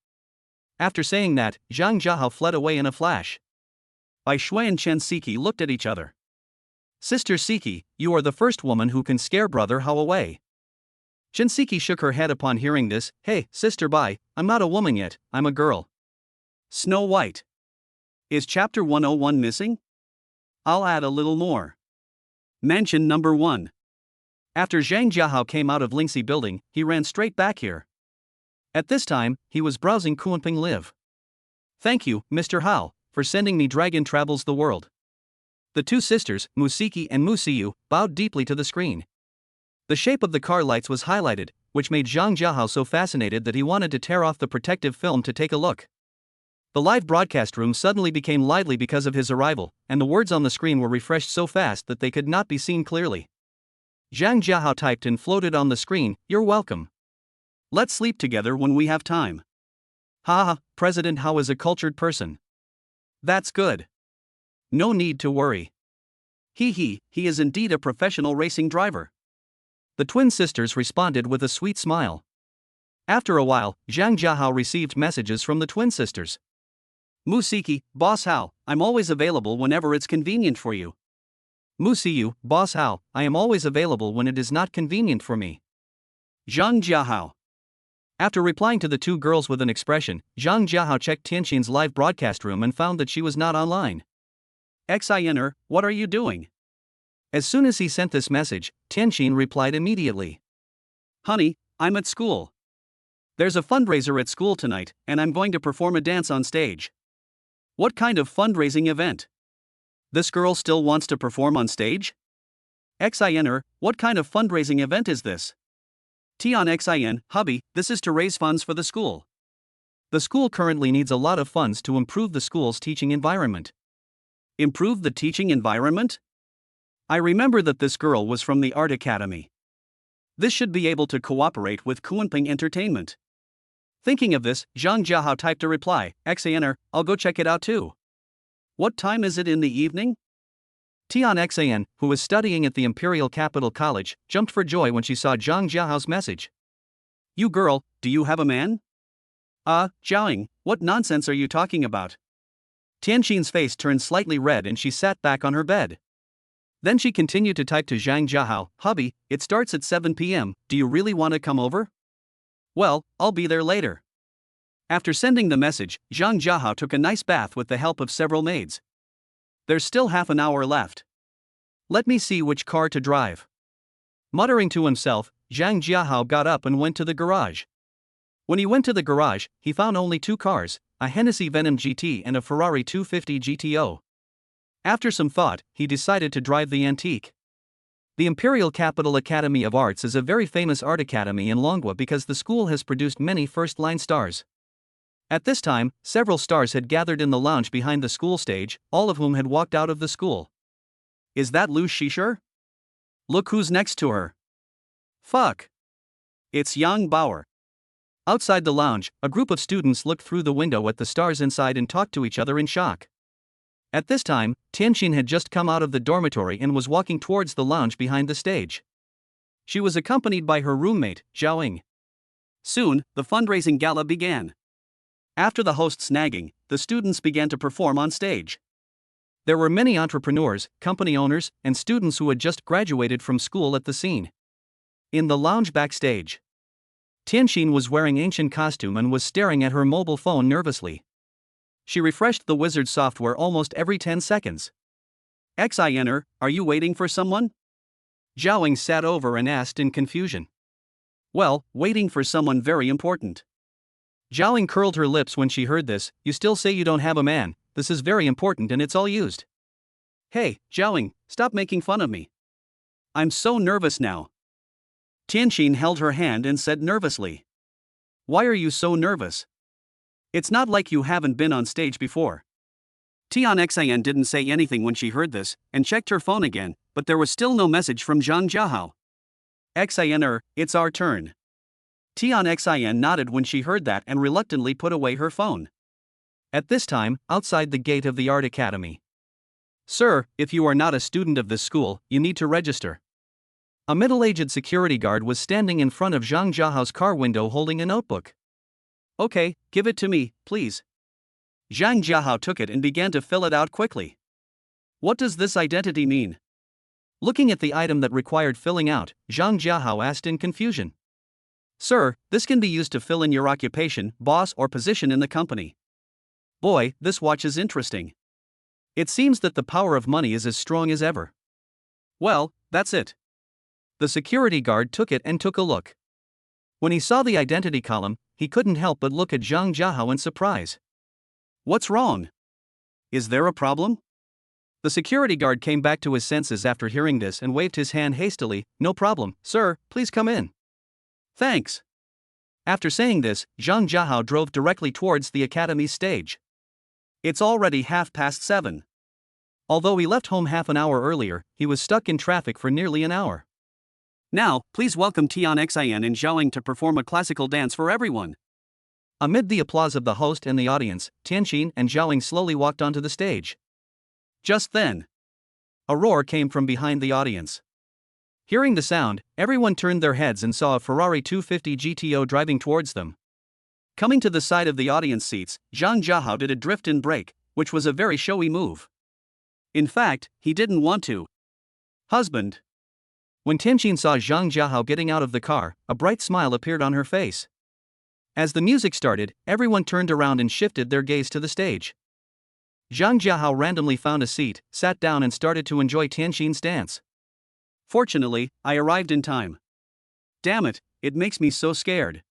After saying that, Zhang Jiahao fled away in a flash. Bai Shui and Chen Siki looked at each other. Sister Siki, you are the first woman who can scare Brother Hao away. Chen Siki shook her head upon hearing this. Hey, Sister Bai, I'm not a woman yet, I'm a girl. Snow White. Is chapter 101 missing? I'll add a little more. Mansion number 1. After Zhang Jiahao came out of Lingxi building, he ran straight back here. At this time, he was browsing Kunping Live. Thank you, Mr. Hao, for sending me Dragon Travels the World. The two sisters, Musiki and Musiyu, bowed deeply to the screen. The shape of the car lights was highlighted, which made Zhang Jiahao so fascinated that he wanted to tear off the protective film to take a look. The live broadcast room suddenly became lively because of his arrival, and the words on the screen were refreshed so fast that they could not be seen clearly. Zhang Jiahao typed and floated on the screen, "You're welcome. Let's sleep together when we have time." Haha, President Hao is a cultured person. That's good. No need to worry. He is indeed a professional racing driver. The twin sisters responded with a sweet smile. After a while, Zhang Jiahao received messages from the twin sisters. Musiki, Boss Hao, I'm always available whenever it's convenient for you. Musiyu, Boss Hao, I am always available when it is not convenient for me. Zhang Jiahao. After replying to the two girls with an expression, Zhang Jiahao checked Tianxin's live broadcast room and found that she was not online. Xiner, what are you doing? As soon as he sent this message, Tianxin replied immediately. Honey, I'm at school. There's a fundraiser at school tonight, and I'm going to perform a dance on stage. What kind of fundraising event? This girl still wants to perform on stage? Xiner, what kind of fundraising event is this? Tian Xin, hubby, this is to raise funds for the school. The school currently needs a lot of funds to improve the school's teaching environment. Improve the teaching environment? I remember that this girl was from the Art Academy. This should be able to cooperate with Kunping Entertainment. Thinking of this, Zhang Jiahao typed a reply, Xiner, I'll go check it out too. What time is it in the evening? Tian Xin, who was studying at the Imperial Capital College, jumped for joy when she saw Zhang Jiahao's message. You girl, do you have a man? Jiaoying, what nonsense are you talking about? Tianxin's face turned slightly red and she sat back on her bed. Then she continued to type to Zhang Jiahao, hubby, it starts at 7 p.m, do you really want to come over? Well, I'll be there later. After sending the message, Zhang Jiahao took a nice bath with the help of several maids. There's still half an hour left. Let me see which car to drive. Muttering to himself, Zhang Jiahao got up and went to the garage. When he went to the garage, he found only two cars, a Hennessy Venom GT and a Ferrari 250 GTO. After some thought, he decided to drive the Antique. The Imperial Capital Academy of Arts is a very famous art academy in Longwa because the school has produced many first-line stars. At this time, several stars had gathered in the lounge behind the school stage, all of whom had walked out of the school. Is that Lu Chen? Look who's next to her. Fuck. It's Yang Bauer. Outside the lounge, a group of students looked through the window at the stars inside and talked to each other in shock. At this time, Tianxin had just come out of the dormitory and was walking towards the lounge behind the stage. She was accompanied by her roommate, Zhaoying. Soon, the fundraising gala began. After the host's nagging, the students began to perform on stage. There were many entrepreneurs, company owners, and students who had just graduated from school at the scene. In the lounge backstage, Tianxin was wearing ancient costume and was staring at her mobile phone nervously. She refreshed the wizard software almost every 10 seconds. Xiner, are you waiting for someone? Zhaoying sat over and asked in confusion. Well, waiting for someone very important. Zhaoying curled her lips when she heard this. You still say you don't have a man, this is very important and it's all used. Hey, Zhaoying, stop making fun of me. I'm so nervous now. Tianxin held her hand and said nervously. Why are you so nervous? It's not like you haven't been on stage before. Tianxian didn't say anything when she heard this, and checked her phone again, but there was still no message from Zhang Jiahao. Xiner, it's our turn. Tianxian nodded when she heard that and reluctantly put away her phone. At this time, outside the gate of the art academy. Sir, if you are not a student of this school, you need to register. A middle-aged security guard was standing in front of Zhang Jiahao's car window holding a notebook. Okay, give it to me, please. Zhang Jiahao took it and began to fill it out quickly. What does this identity mean? Looking at the item that required filling out, Zhang Jiahao asked in confusion. Sir, this can be used to fill in your occupation, boss, or position in the company. Boy, this watch is interesting. It seems that the power of money is as strong as ever. Well, that's it. The security guard took it and took a look. When he saw the identity column, he couldn't help but look at Zhang Jiahao in surprise. What's wrong? Is there a problem? The security guard came back to his senses after hearing this and waved his hand hastily. No problem, sir, please come in. Thanks. After saying this, Zhang Jiahao drove directly towards the academy's stage. It's already 7:30. Although he left home half an hour earlier, he was stuck in traffic for nearly an hour. Now, please welcome Tianxian and Zhaoying to perform a classical dance for everyone. Amid the applause of the host and the audience, Tianxin and Zhaoying slowly walked onto the stage. Just then, a roar came from behind the audience. Hearing the sound, everyone turned their heads and saw a Ferrari 250 GTO driving towards them. Coming to the side of the audience seats, Zhang Jiahao did a drift-in brake, which was a very showy move. In fact, he didn't want to. Husband. When Tianxin saw Zhang Jiahao getting out of the car, a bright smile appeared on her face. As the music started, everyone turned around and shifted their gaze to the stage. Zhang Jiahao randomly found a seat, sat down and started to enjoy Tianxin's dance. Fortunately, I arrived in time. Damn it, it makes me so scared.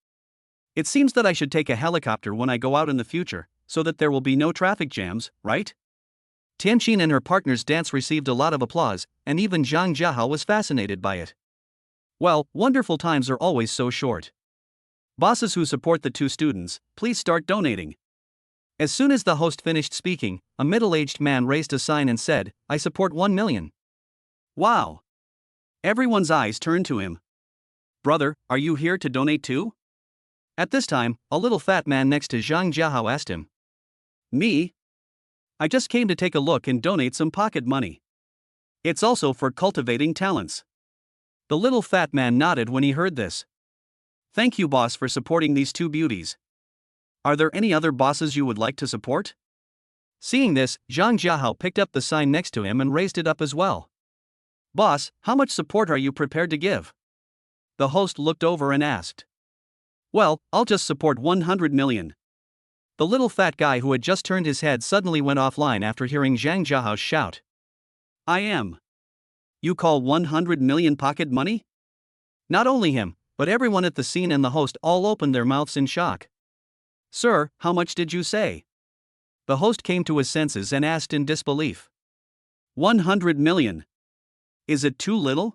It seems that I should take a helicopter when I go out in the future, so that there will be no traffic jams, right? Tianxin and her partner's dance received a lot of applause, and even Zhang Jiahao was fascinated by it. Well, wonderful times are always so short. Bosses who support the two students, please start donating. As soon as the host finished speaking, a middle-aged man raised a sign and said, I support 1 million. Wow. Everyone's eyes turned to him. Brother, are you here to donate too? At this time, a little fat man next to Zhang Jiahao asked him. Me? I just came to take a look and donate some pocket money. It's also for cultivating talents. The little fat man nodded when he heard this. Thank you, boss, for supporting these two beauties. Are there any other bosses you would like to support? Seeing this, Zhang Jiahao picked up the sign next to him and raised it up as well. Boss, how much support are you prepared to give? The host looked over and asked. Well, I'll just support 100 million. The little fat guy who had just turned his head suddenly went offline after hearing Zhang Jiahao shout. I am. You call 100 million pocket money? Not only him, but everyone at the scene and the host all opened their mouths in shock. Sir, how much did you say? The host came to his senses and asked in disbelief. 100 million. Is it too little?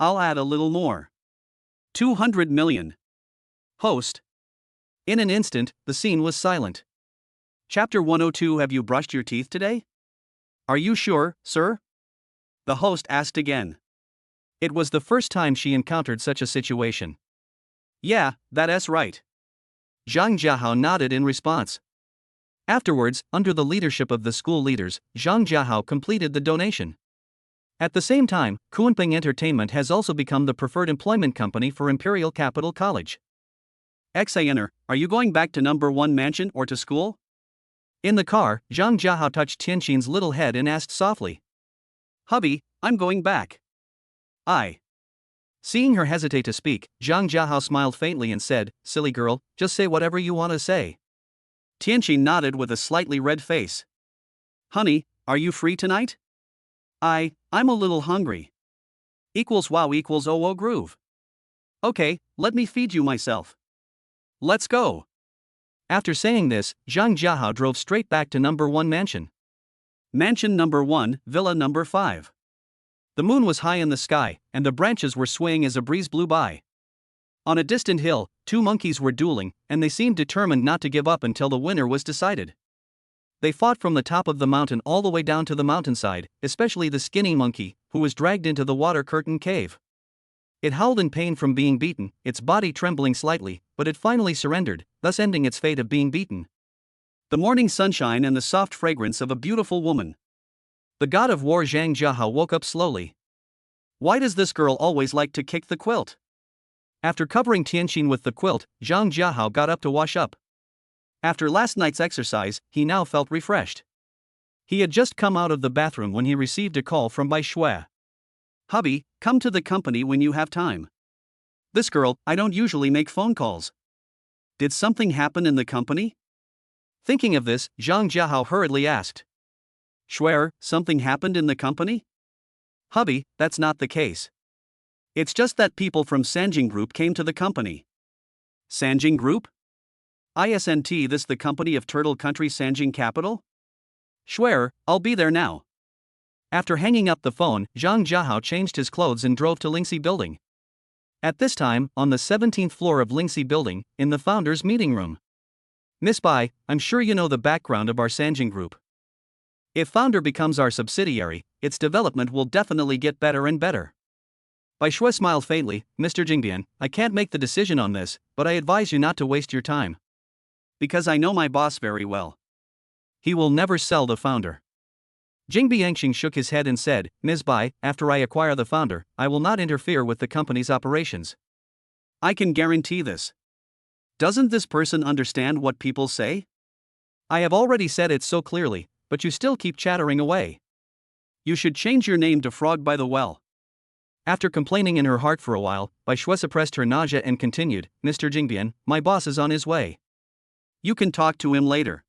I'll add a little more. 200 million. Host. In an instant, the scene was silent. Chapter 102. Have you brushed your teeth today? Are you sure, sir? The host asked again. It was the first time she encountered such a situation. Yeah, that's right. Zhang Jiahao nodded in response. Afterwards, under the leadership of the school leaders, Zhang Jiahao completed the donation. At the same time, Kunping Entertainment has also become the preferred employment company for Imperial Capital College. XANer, are you going back to number 1 mansion or to school? In the car, Zhang Jiahao touched Tianxin's little head and asked softly. Hubby, I'm going back. Seeing her hesitate to speak, Zhang Jiahao smiled faintly and said, "Silly girl, just say whatever you want to say." Tianxin nodded with a slightly red face. Honey, are you free tonight? I'm a little hungry. Wow equals OO groove. Okay, let me feed you myself. Let's go. After saying this, Zhang Jiahao drove straight back to number 1 mansion. Mansion number 1, villa number 5. The moon was high in the sky, and the branches were swaying as a breeze blew by. On a distant hill, 2 monkeys were dueling, and they seemed determined not to give up until the winner was decided. They fought from the top of the mountain all the way down to the mountainside, especially the skinny monkey, who was dragged into the water curtain cave. It howled in pain from being beaten, its body trembling slightly, but it finally surrendered, thus ending its fate of being beaten. The morning sunshine and the soft fragrance of a beautiful woman. The god of war Zhang Jiahao woke up slowly. Why does this girl always like to kick the quilt? After covering Tianxin with the quilt, Zhang Jiahao got up to wash up. After last night's exercise, he now felt refreshed. He had just come out of the bathroom when he received a call from Bai Shui. Hubby, come to the company when you have time. This girl, I don't usually make phone calls. Did something happen in the company? Thinking of this, Zhang Jiahao hurriedly asked. Shui, something happened in the company? Hubby, that's not the case. It's just that people from Sanjing Group came to the company. Sanjing Group? Isn't this the company of Turtle Country Sanjing Capital? Shui, I'll be there now. After hanging up the phone, Zhang Jiahao changed his clothes and drove to Lingxi Building. At this time, on the 17th floor of Lingxi Building, in the founders' meeting room. Miss Bai, I'm sure you know the background of our Sanjing Group. If founder becomes our subsidiary, its development will definitely get better and better. Bai Shui smiled faintly. Mr. Jingbian, I can't make the decision on this, but I advise you not to waste your time. Because I know my boss very well. He will never sell the founder. Jing Biangxing shook his head and said, Ms. Bai, after I acquire the founder, I will not interfere with the company's operations. I can guarantee this. Doesn't this person understand what people say? I have already said it so clearly, but you still keep chattering away. You should change your name to Frog by the Well. After complaining in her heart for a while, Bai Shui suppressed her nausea and continued, Mr. Jingbian, my boss is on his way. You can talk to him later.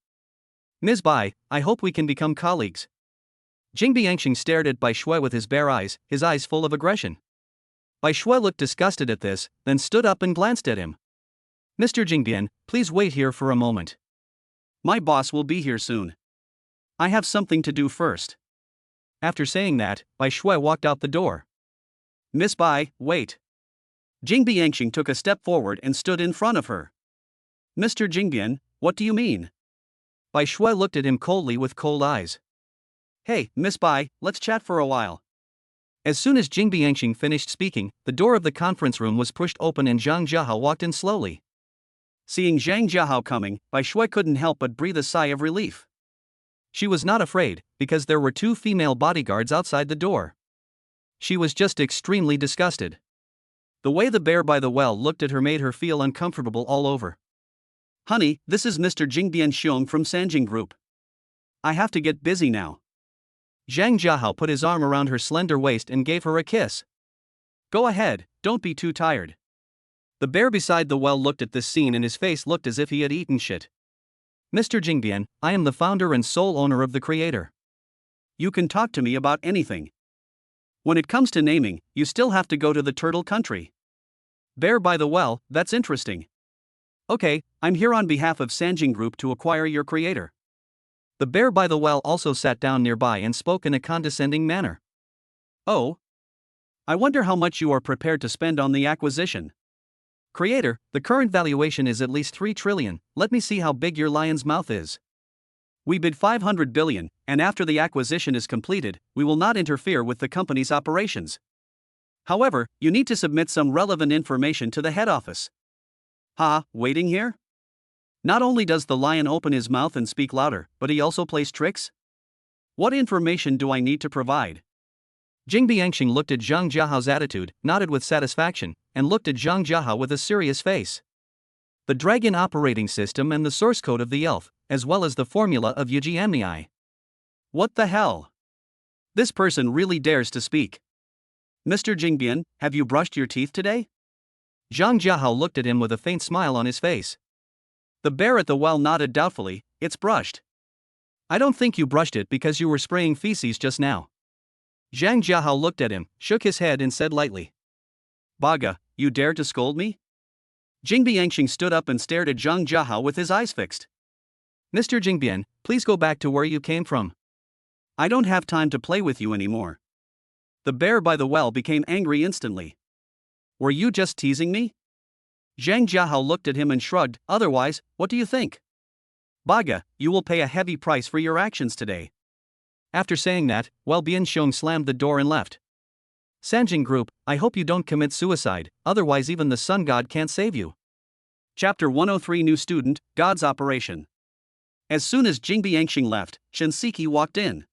Ms. Bai, I hope we can become colleagues. Jing Biangxing stared at Bai Shui with his bare eyes, his eyes full of aggression. Bai Shui looked disgusted at this, then stood up and glanced at him. Mr. Jingbian, please wait here for a moment. My boss will be here soon. I have something to do first. After saying that, Bai Shui walked out the door. Miss Bai, wait. Jing Biangxing took a step forward and stood in front of her. Mr. Jingbian, what do you mean? Bai Shui looked at him coldly with cold eyes. Hey, Miss Bai, let's chat for a while. As soon as Jing Biangxing finished speaking, the door of the conference room was pushed open and Zhang Jiahao walked in slowly. Seeing Zhang Jiahao coming, Bai Shui couldn't help but breathe a sigh of relief. She was not afraid, because there were 2 female bodyguards outside the door. She was just extremely disgusted. The way the bear by the well looked at her made her feel uncomfortable all over. Honey, this is Mr. Jingbian Xiong from Sanjing Group. I have to get busy now. Zhang Jiahao put his arm around her slender waist and gave her a kiss. Go ahead, don't be too tired. The bear beside the well looked at this scene and his face looked as if he had eaten shit. Mr. Jingbian, I am the founder and sole owner of the creator. You can talk to me about anything. When it comes to naming, you still have to go to the turtle country. Bear by the well, that's interesting. Okay, I'm here on behalf of Sanjing Group to acquire your creator. The bear by the well also sat down nearby and spoke in a condescending manner. Oh? I wonder how much you are prepared to spend on the acquisition. Creator, the current valuation is at least 3 trillion, let me see how big your lion's mouth is. We bid 500 billion, and after the acquisition is completed, we will not interfere with the company's operations. However, you need to submit some relevant information to the head office. Waiting here? Not only does the lion open his mouth and speak louder, but he also plays tricks? What information do I need to provide? Jing Biangxing looked at Zhang Jiahao's attitude, nodded with satisfaction, and looked at Zhang Jiahao with a serious face. The dragon operating system and the source code of the elf, as well as the formula of Yujiamni. What the hell? This person really dares to speak. Mr. Jingbian, have you brushed your teeth today? Zhang Jiahao looked at him with a faint smile on his face. The bear at the well nodded doubtfully, it's brushed. I don't think you brushed it because you were spraying feces just now. Zhang Jiahao looked at him, shook his head and said lightly. Baga, you dare to scold me? Jing Biangxing stood up and stared at Zhang Jiahao with his eyes fixed. Mr. Jingbian, please go back to where you came from. I don't have time to play with you anymore. The bear by the well became angry instantly. Were you just teasing me? Zhang Jiahao looked at him and shrugged, otherwise, what do you think? Baga, you will pay a heavy price for your actions today. After saying that, Bianxiong slammed the door and left. Sanjing Group, I hope you don't commit suicide, otherwise even the sun god can't save you. Chapter 103 New Student, God's Operation. As soon as Jing Biangxing left, Chen Siki walked in.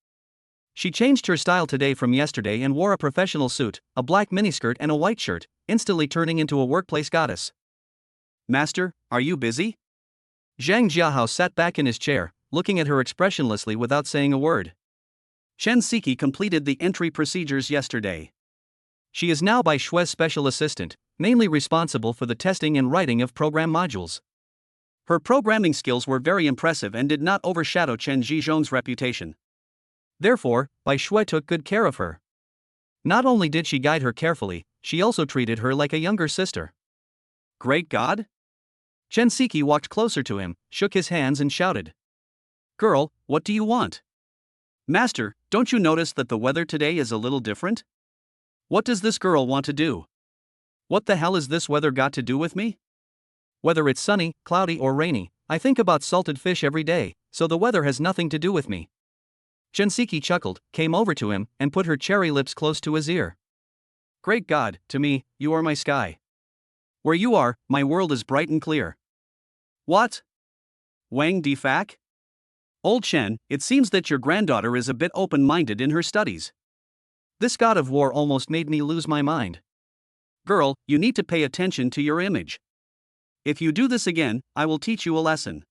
She changed her style today from yesterday and wore a professional suit, a black miniskirt and a white shirt, instantly turning into a workplace goddess. Master, are you busy? Zhang Jiahao sat back in his chair, looking at her expressionlessly without saying a word. Chen Siki completed the entry procedures yesterday. She is now Bai Shue's special assistant, mainly responsible for the testing and writing of program modules. Her programming skills were very impressive and did not overshadow Chen Zhizhong's reputation. Therefore, Bai Shue took good care of her. Not only did she guide her carefully, she also treated her like a younger sister. Great God? Chen Siki walked closer to him, shook his hands and shouted. Girl, what do you want? Master, don't you notice that the weather today is a little different? What does this girl want to do? What the hell is this weather got to do with me? Whether it's sunny, cloudy or rainy, I think about salted fish every day, so the weather has nothing to do with me. Chen Siki chuckled, came over to him, and put her cherry lips close to his ear. Great God, to me, you are my sky. Where you are, my world is bright and clear. What? Wang Difak? Old Chen, it seems that your granddaughter is a bit open-minded in her studies. This god of war almost made me lose my mind. Girl, you need to pay attention to your image. If you do this again, I will teach you a lesson.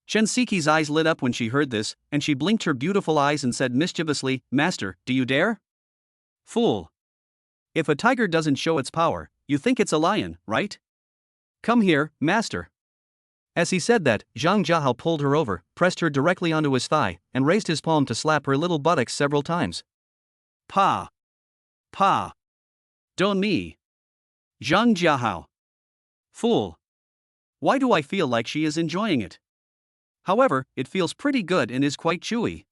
Chen Siki's eyes lit up when she heard this, and she blinked her beautiful eyes and said mischievously, Master, do you dare? Fool. If a tiger doesn't show its power, you think it's a lion, right? Come here, master. As he said that, Zhang Jiahao pulled her over, pressed her directly onto his thigh, and raised his palm to slap her little buttocks several times. Pa. Don't me. Zhang Jiahao. Fool. Why do I feel like she is enjoying it? However, it feels pretty good and is quite chewy.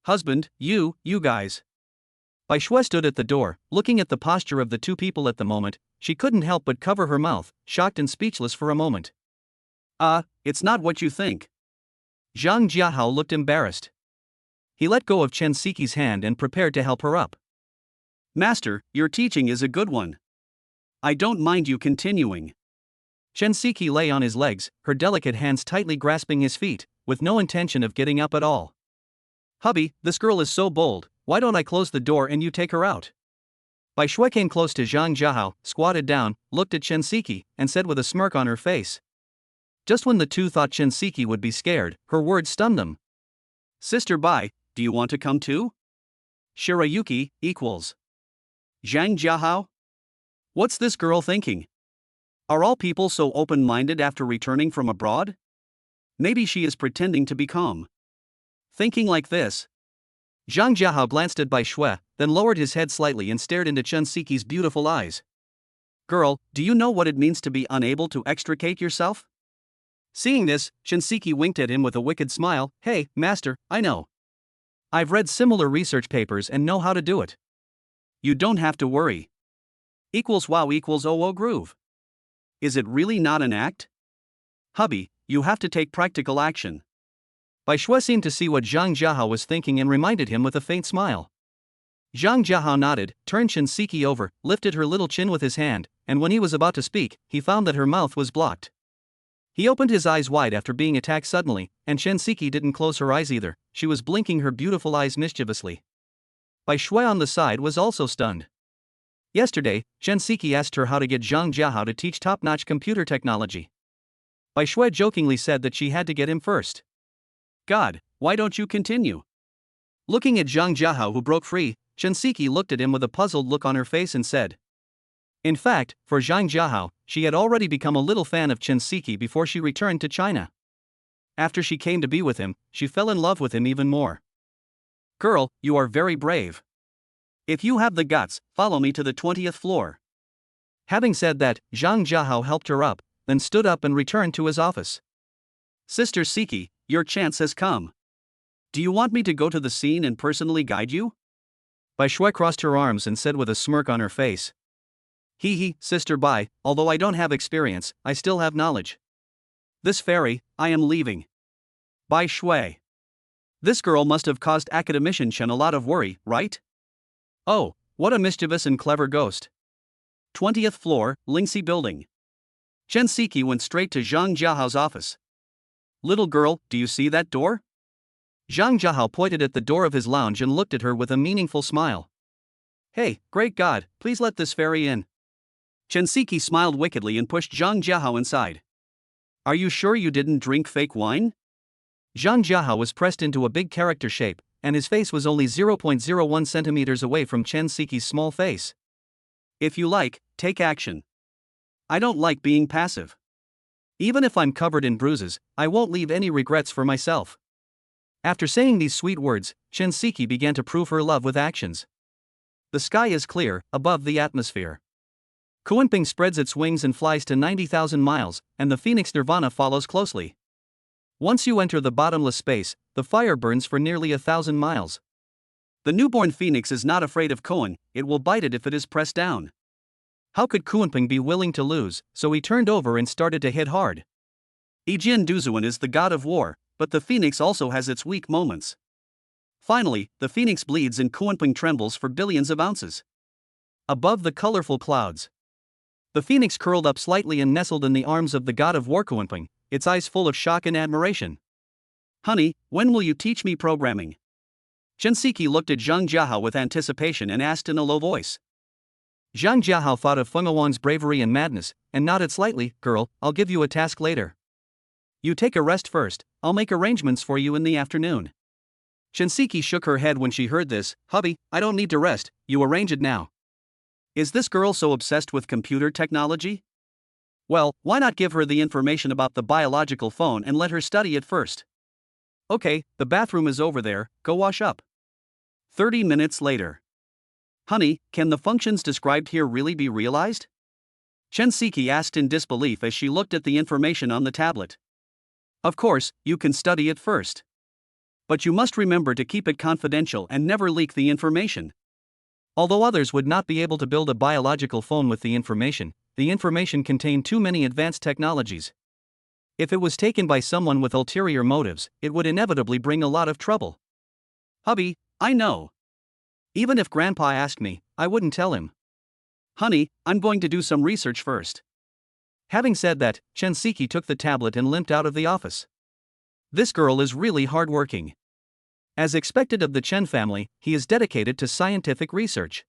Husband, you guys. Bai Shue stood at the door, looking at the posture of the two people at the moment. She couldn't help but cover her mouth, shocked and speechless for a moment. It's not what you think. Zhang Jiahao looked embarrassed. He let go of Chen Siki's hand and prepared to help her up. Master, your teaching is a good one. I don't mind you continuing. Chen Siki lay on his legs, her delicate hands tightly grasping his feet, with no intention of getting up at all. Hubby, this girl is so bold, why don't I close the door and you take her out? Bai Shue came close to Zhang Jiahao, squatted down, looked at Chen Siki, and said with a smirk on her face. Just when the two thought Chen Siki would be scared, her words stunned them. Sister Bai, do you want to come too? Shirayuki equals. Zhang Jiahao? What's this girl thinking? Are all people so open-minded after returning from abroad? Maybe she is pretending to be calm. Thinking like this. Zhang Jiahao glanced at Bai Shue, then lowered his head slightly and stared into Chen Siki's beautiful eyes. Girl, do you know what it means to be unable to extricate yourself? Seeing this, Chen Siki winked at him with a wicked smile. Hey, master, I know. I've read similar research papers and know how to do it. You don't have to worry. Equals wow equals oh groove. Is it really not an act? Hubby, you have to take practical action. Bai Shui seemed to see what Zhang Jiahao was thinking and reminded him with a faint smile. Zhang Jiahao nodded, turned Chen Siki over, lifted her little chin with his hand, and when he was about to speak, he found that her mouth was blocked. He opened his eyes wide after being attacked suddenly, and Chen Siki didn't close her eyes either. She was blinking her beautiful eyes mischievously. Bai Shui on the side was also stunned. Yesterday, Chen Siki asked her how to get Zhang Jiahao to teach top-notch computer technology. Bai Shui jokingly said that she had to get him first. God, why don't you continue? Looking at Zhang Jiahao, who broke free, Chen Siki looked at him with a puzzled look on her face and said. In fact, for Zhang Jiahao, she had already become a little fan of Chen Siki before she returned to China. After she came to be with him, she fell in love with him even more. Girl, you are very brave. If you have the guts, follow me to the 20th floor. Having said that, Zhang Jiahao helped her up, then stood up and returned to his office. Sister Siki, your chance has come. Do you want me to go to the scene and personally guide you? Bai Shui crossed her arms and said with a smirk on her face. Hee, Sister Bai, although I don't have experience, I still have knowledge. This fairy, I am leaving. Bai Shui. This girl must have caused Academician Chen a lot of worry, right? Oh, what a mischievous and clever ghost. 20th floor, Lingxi building. Chen Siki went straight to Zhang Jiahao's office. Little girl, do you see that door? Zhang Jiahao pointed at the door of his lounge and looked at her with a meaningful smile. Hey, great God, please let this fairy in. Chen Siki smiled wickedly and pushed Zhang Jiahao inside. Are you sure you didn't drink fake wine? Zhang Jiahao was pressed into a big character shape, and his face was only 0.01 centimeters away from Chen Siki's small face. If you like, take action. I don't like being passive. Even if I'm covered in bruises, I won't leave any regrets for myself. After saying these sweet words, Chen Siki began to prove her love with actions. The sky is clear, above the atmosphere. Kunping spreads its wings and flies to 90,000 miles, and the Phoenix Nirvana follows closely. Once you enter the bottomless space, the fire burns for nearly 1,000 miles. The newborn phoenix is not afraid of Koan, it will bite it if it is pressed down. How could Kunping be willing to lose, so he turned over and started to hit hard. Ijin Duzuan is the god of war, but the phoenix also has its weak moments. Finally, the phoenix bleeds and Kunping trembles for billions of ounces. Above the colorful clouds, the phoenix curled up slightly and nestled in the arms of the god of war Kunping, its eyes full of shock and admiration. Honey, when will you teach me programming? Chen Siki looked at Zhang Jiahao with anticipation and asked in a low voice. Zhang Jiahao thought of Feng Awan's bravery and madness, and nodded slightly. Girl, I'll give you a task later. You take a rest first, I'll make arrangements for you in the afternoon. Chen Siki shook her head when she heard this. Hubby, I don't need to rest, you arrange it now. Is this girl so obsessed with computer technology? Well, why not give her the information about the biological phone and let her study it first? Okay, the bathroom is over there, go wash up. 30 minutes later. Honey, can the functions described here really be realized? Chen Siki asked in disbelief as she looked at the information on the tablet. Of course, you can study it first. But you must remember to keep it confidential and never leak the information. Although others would not be able to build a biological phone with the information contained too many advanced technologies. If it was taken by someone with ulterior motives, it would inevitably bring a lot of trouble. Hubby, I know. Even if Grandpa asked me, I wouldn't tell him. Honey, I'm going to do some research first. Having said that, Chen Siki took the tablet and limped out of the office. This girl is really hardworking. As expected of the Chen family, he is dedicated to scientific research.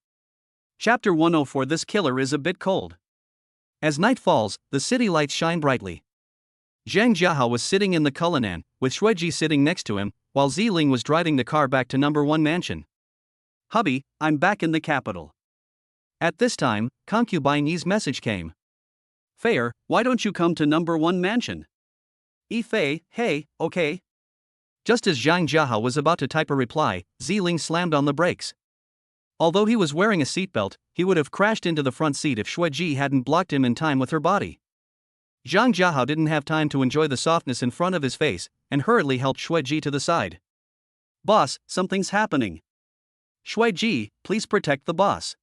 Chapter 104. This killer is a bit cold. As night falls, the city lights shine brightly. Zhang Jiahao was sitting in the Cullinan, with Xueji sitting next to him, while Ziling was driving the car back to number 1 mansion. Hubby, I'm back in the capital. At this time, concubine Yi's message came. Fair, why don't you come to number 1 mansion? Fei, hey, okay. Just as Zhang Jiahao was about to type a reply, Ziling slammed on the brakes. Although he was wearing a seatbelt, he would have crashed into the front seat if Xueji hadn't blocked him in time with her body. Zhang Jiahao didn't have time to enjoy the softness in front of his face, and hurriedly helped Xueji to the side. Boss, something's happening. Xueji, please protect the boss.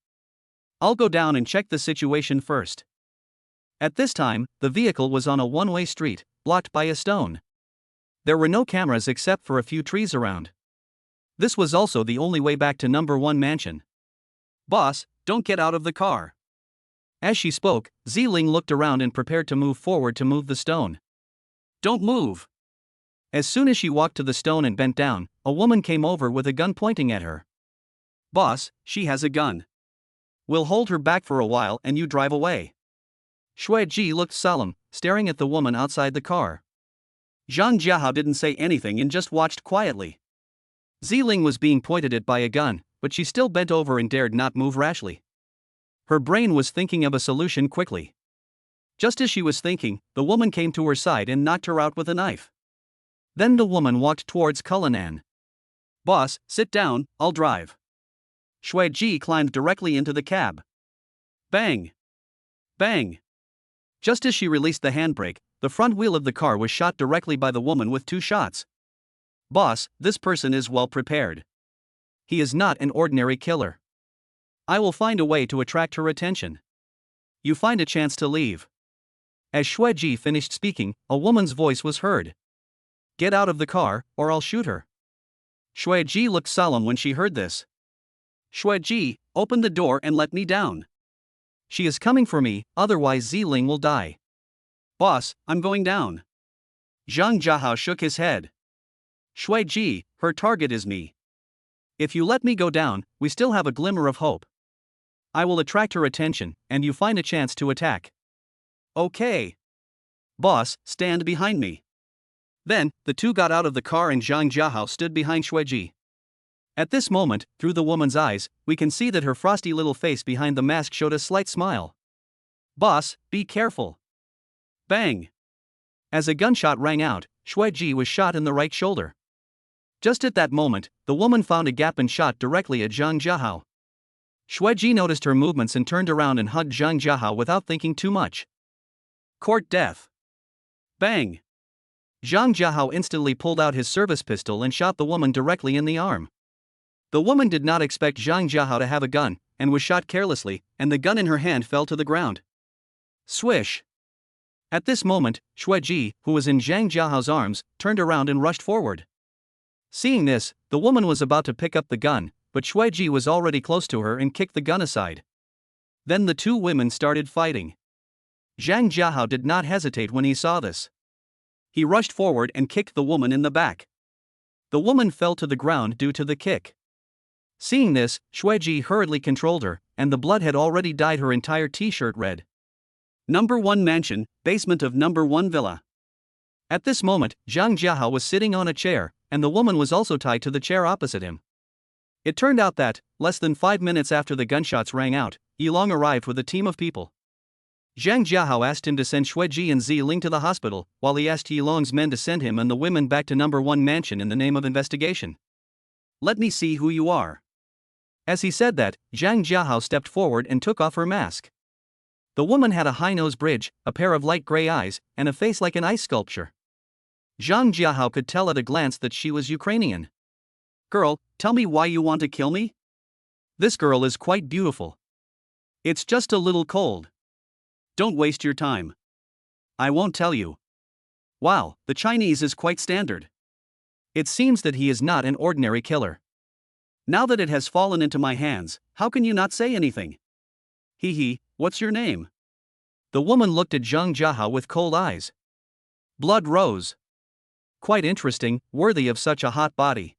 I'll go down and check the situation first. At this time, the vehicle was on a one-way street, blocked by a stone. There were no cameras except for a few trees around. This was also the only way back to number 1 mansion. Boss, don't get out of the car. As she spoke, Ziling looked around and prepared to move forward to move the stone. Don't move. As soon as she walked to the stone and bent down, a woman came over with a gun pointing at her. Boss, she has a gun. We'll hold her back for a while and you drive away. Shui Ji looked solemn, staring at the woman outside the car. Zhang Jiahao didn't say anything and just watched quietly. Ziling was being pointed at by a gun, but she still bent over and dared not move rashly. Her brain was thinking of a solution quickly. Just as she was thinking, the woman came to her side and knocked her out with a knife. Then the woman walked towards Cullinan. Boss, sit down, I'll drive. Shui Ji climbed directly into the cab. Bang! Bang! Just as she released the handbrake, the front wheel of the car was shot directly by the woman with 2 shots. Boss, this person is well prepared. He is not an ordinary killer. I will find a way to attract her attention. You find a chance to leave. As Shui Ji finished speaking, a woman's voice was heard. Get out of the car, or I'll shoot her. Shui Ji looked solemn when she heard this. Shui Ji, open the door and let me down. She is coming for me, otherwise Ziling will die. Boss, I'm going down. Zhang Jiahao shook his head. Shui Ji, her target is me. If you let me go down, we still have a glimmer of hope. I will attract her attention, and you find a chance to attack. Okay. Boss, stand behind me. Then, the two got out of the car and Zhang Jiahao stood behind Shui Ji. At this moment, through the woman's eyes, we can see that her frosty little face behind the mask showed a slight smile. Boss, be careful. Bang! As a gunshot rang out, Shui Ji was shot in the right shoulder. Just at that moment, the woman found a gap and shot directly at Zhang Jiahao. Shui Ji noticed her movements and turned around and hugged Zhang Jiahao without thinking too much. Court death. Bang! Zhang Jiahao instantly pulled out his service pistol and shot the woman directly in the arm. The woman did not expect Zhang Jiahao to have a gun, and was shot carelessly, and the gun in her hand fell to the ground. Swish! At this moment, Shui Ji, who was in Zhang Jiahao's arms, turned around and rushed forward. Seeing this, the woman was about to pick up the gun, but Shui Ji was already close to her and kicked the gun aside. Then the two women started fighting. Zhang Jiahao did not hesitate when he saw this. He rushed forward and kicked the woman in the back. The woman fell to the ground due to the kick. Seeing this, Shui Ji hurriedly controlled her, and the blood had already dyed her entire t-shirt red. Number 1 mansion, basement of number 1 villa. At this moment, Zhang Jiahao was sitting on a chair, and the woman was also tied to the chair opposite him. It turned out that, less than 5 minutes after the gunshots rang out, Yilong arrived with a team of people. Zhang Jiahao asked him to send Shui Ji and Ziling to the hospital, while he asked Yilong's men to send him and the women back to number 1 mansion in the name of investigation. Let me see who you are. As he said that, Zhang Jiahao stepped forward and took off her mask. The woman had a high nose bridge, a pair of light gray eyes, and a face like an ice sculpture. Zhang Jiahao could tell at a glance that she was Ukrainian. Girl, tell me why you want to kill me? This girl is quite beautiful. It's just a little cold. Don't waste your time. I won't tell you. Wow, the Chinese is quite standard. It seems that he is not an ordinary killer. Now that it has fallen into my hands, how can you not say anything? Hee, what's your name? The woman looked at Zhang Jiahao with cold eyes. Blood Rose. Quite interesting, worthy of such a hot body.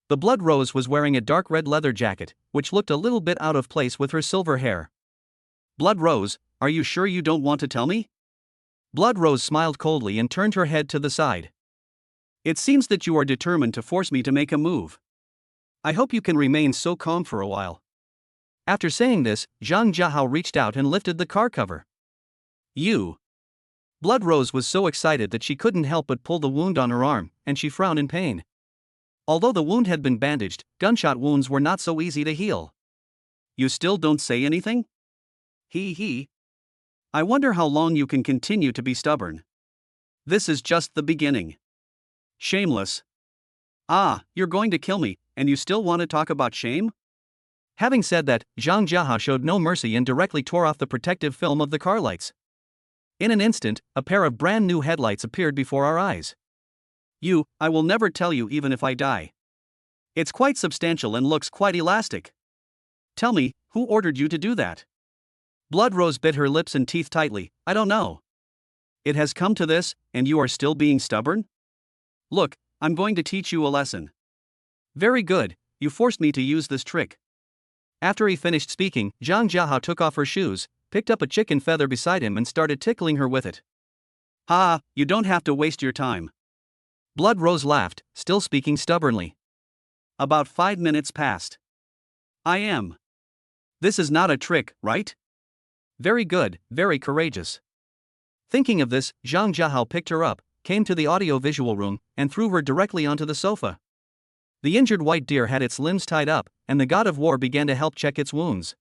The Blood Rose was wearing a dark red leather jacket, which looked a little bit out of place with her silver hair. Blood Rose, are you sure you don't want to tell me? Blood Rose smiled coldly and turned her head to the side. It seems that you are determined to force me to make a move. I hope you can remain so calm for a while. After saying this, Zhang Jiahao reached out and lifted the car cover. You. Blood Rose was so excited that she couldn't help but pull the wound on her arm, and she frowned in pain. Although the wound had been bandaged, gunshot wounds were not so easy to heal. You still don't say anything? Hee. I wonder how long you can continue to be stubborn. This is just the beginning. Shameless. Ah, you're going to kill me, and you still want to talk about shame? Having said that, Zhang Jiahao showed no mercy and directly tore off the protective film of the car lights. In an instant, a pair of brand new headlights appeared before our eyes. I will never tell you even if I die. It's quite substantial and looks quite elastic. Tell me, who ordered you to do that? Blood Rose bit her lips and teeth tightly. I don't know. It has come to this, and you are still being stubborn? Look, I'm going to teach you a lesson. Very good, you forced me to use this trick. After he finished speaking, Zhang Jiahao took off her shoes, picked up a chicken feather beside him and started tickling her with it. Ha, you don't have to waste your time. Blood Rose laughed, still speaking stubbornly. About 5 minutes passed. I am. This is not a trick, right? Very good, very courageous. Thinking of this, Zhang Jiahao picked her up, came to the audio-visual room, and threw her directly onto the sofa. The injured white deer had its limbs tied up, and the god of war began to help check its wounds.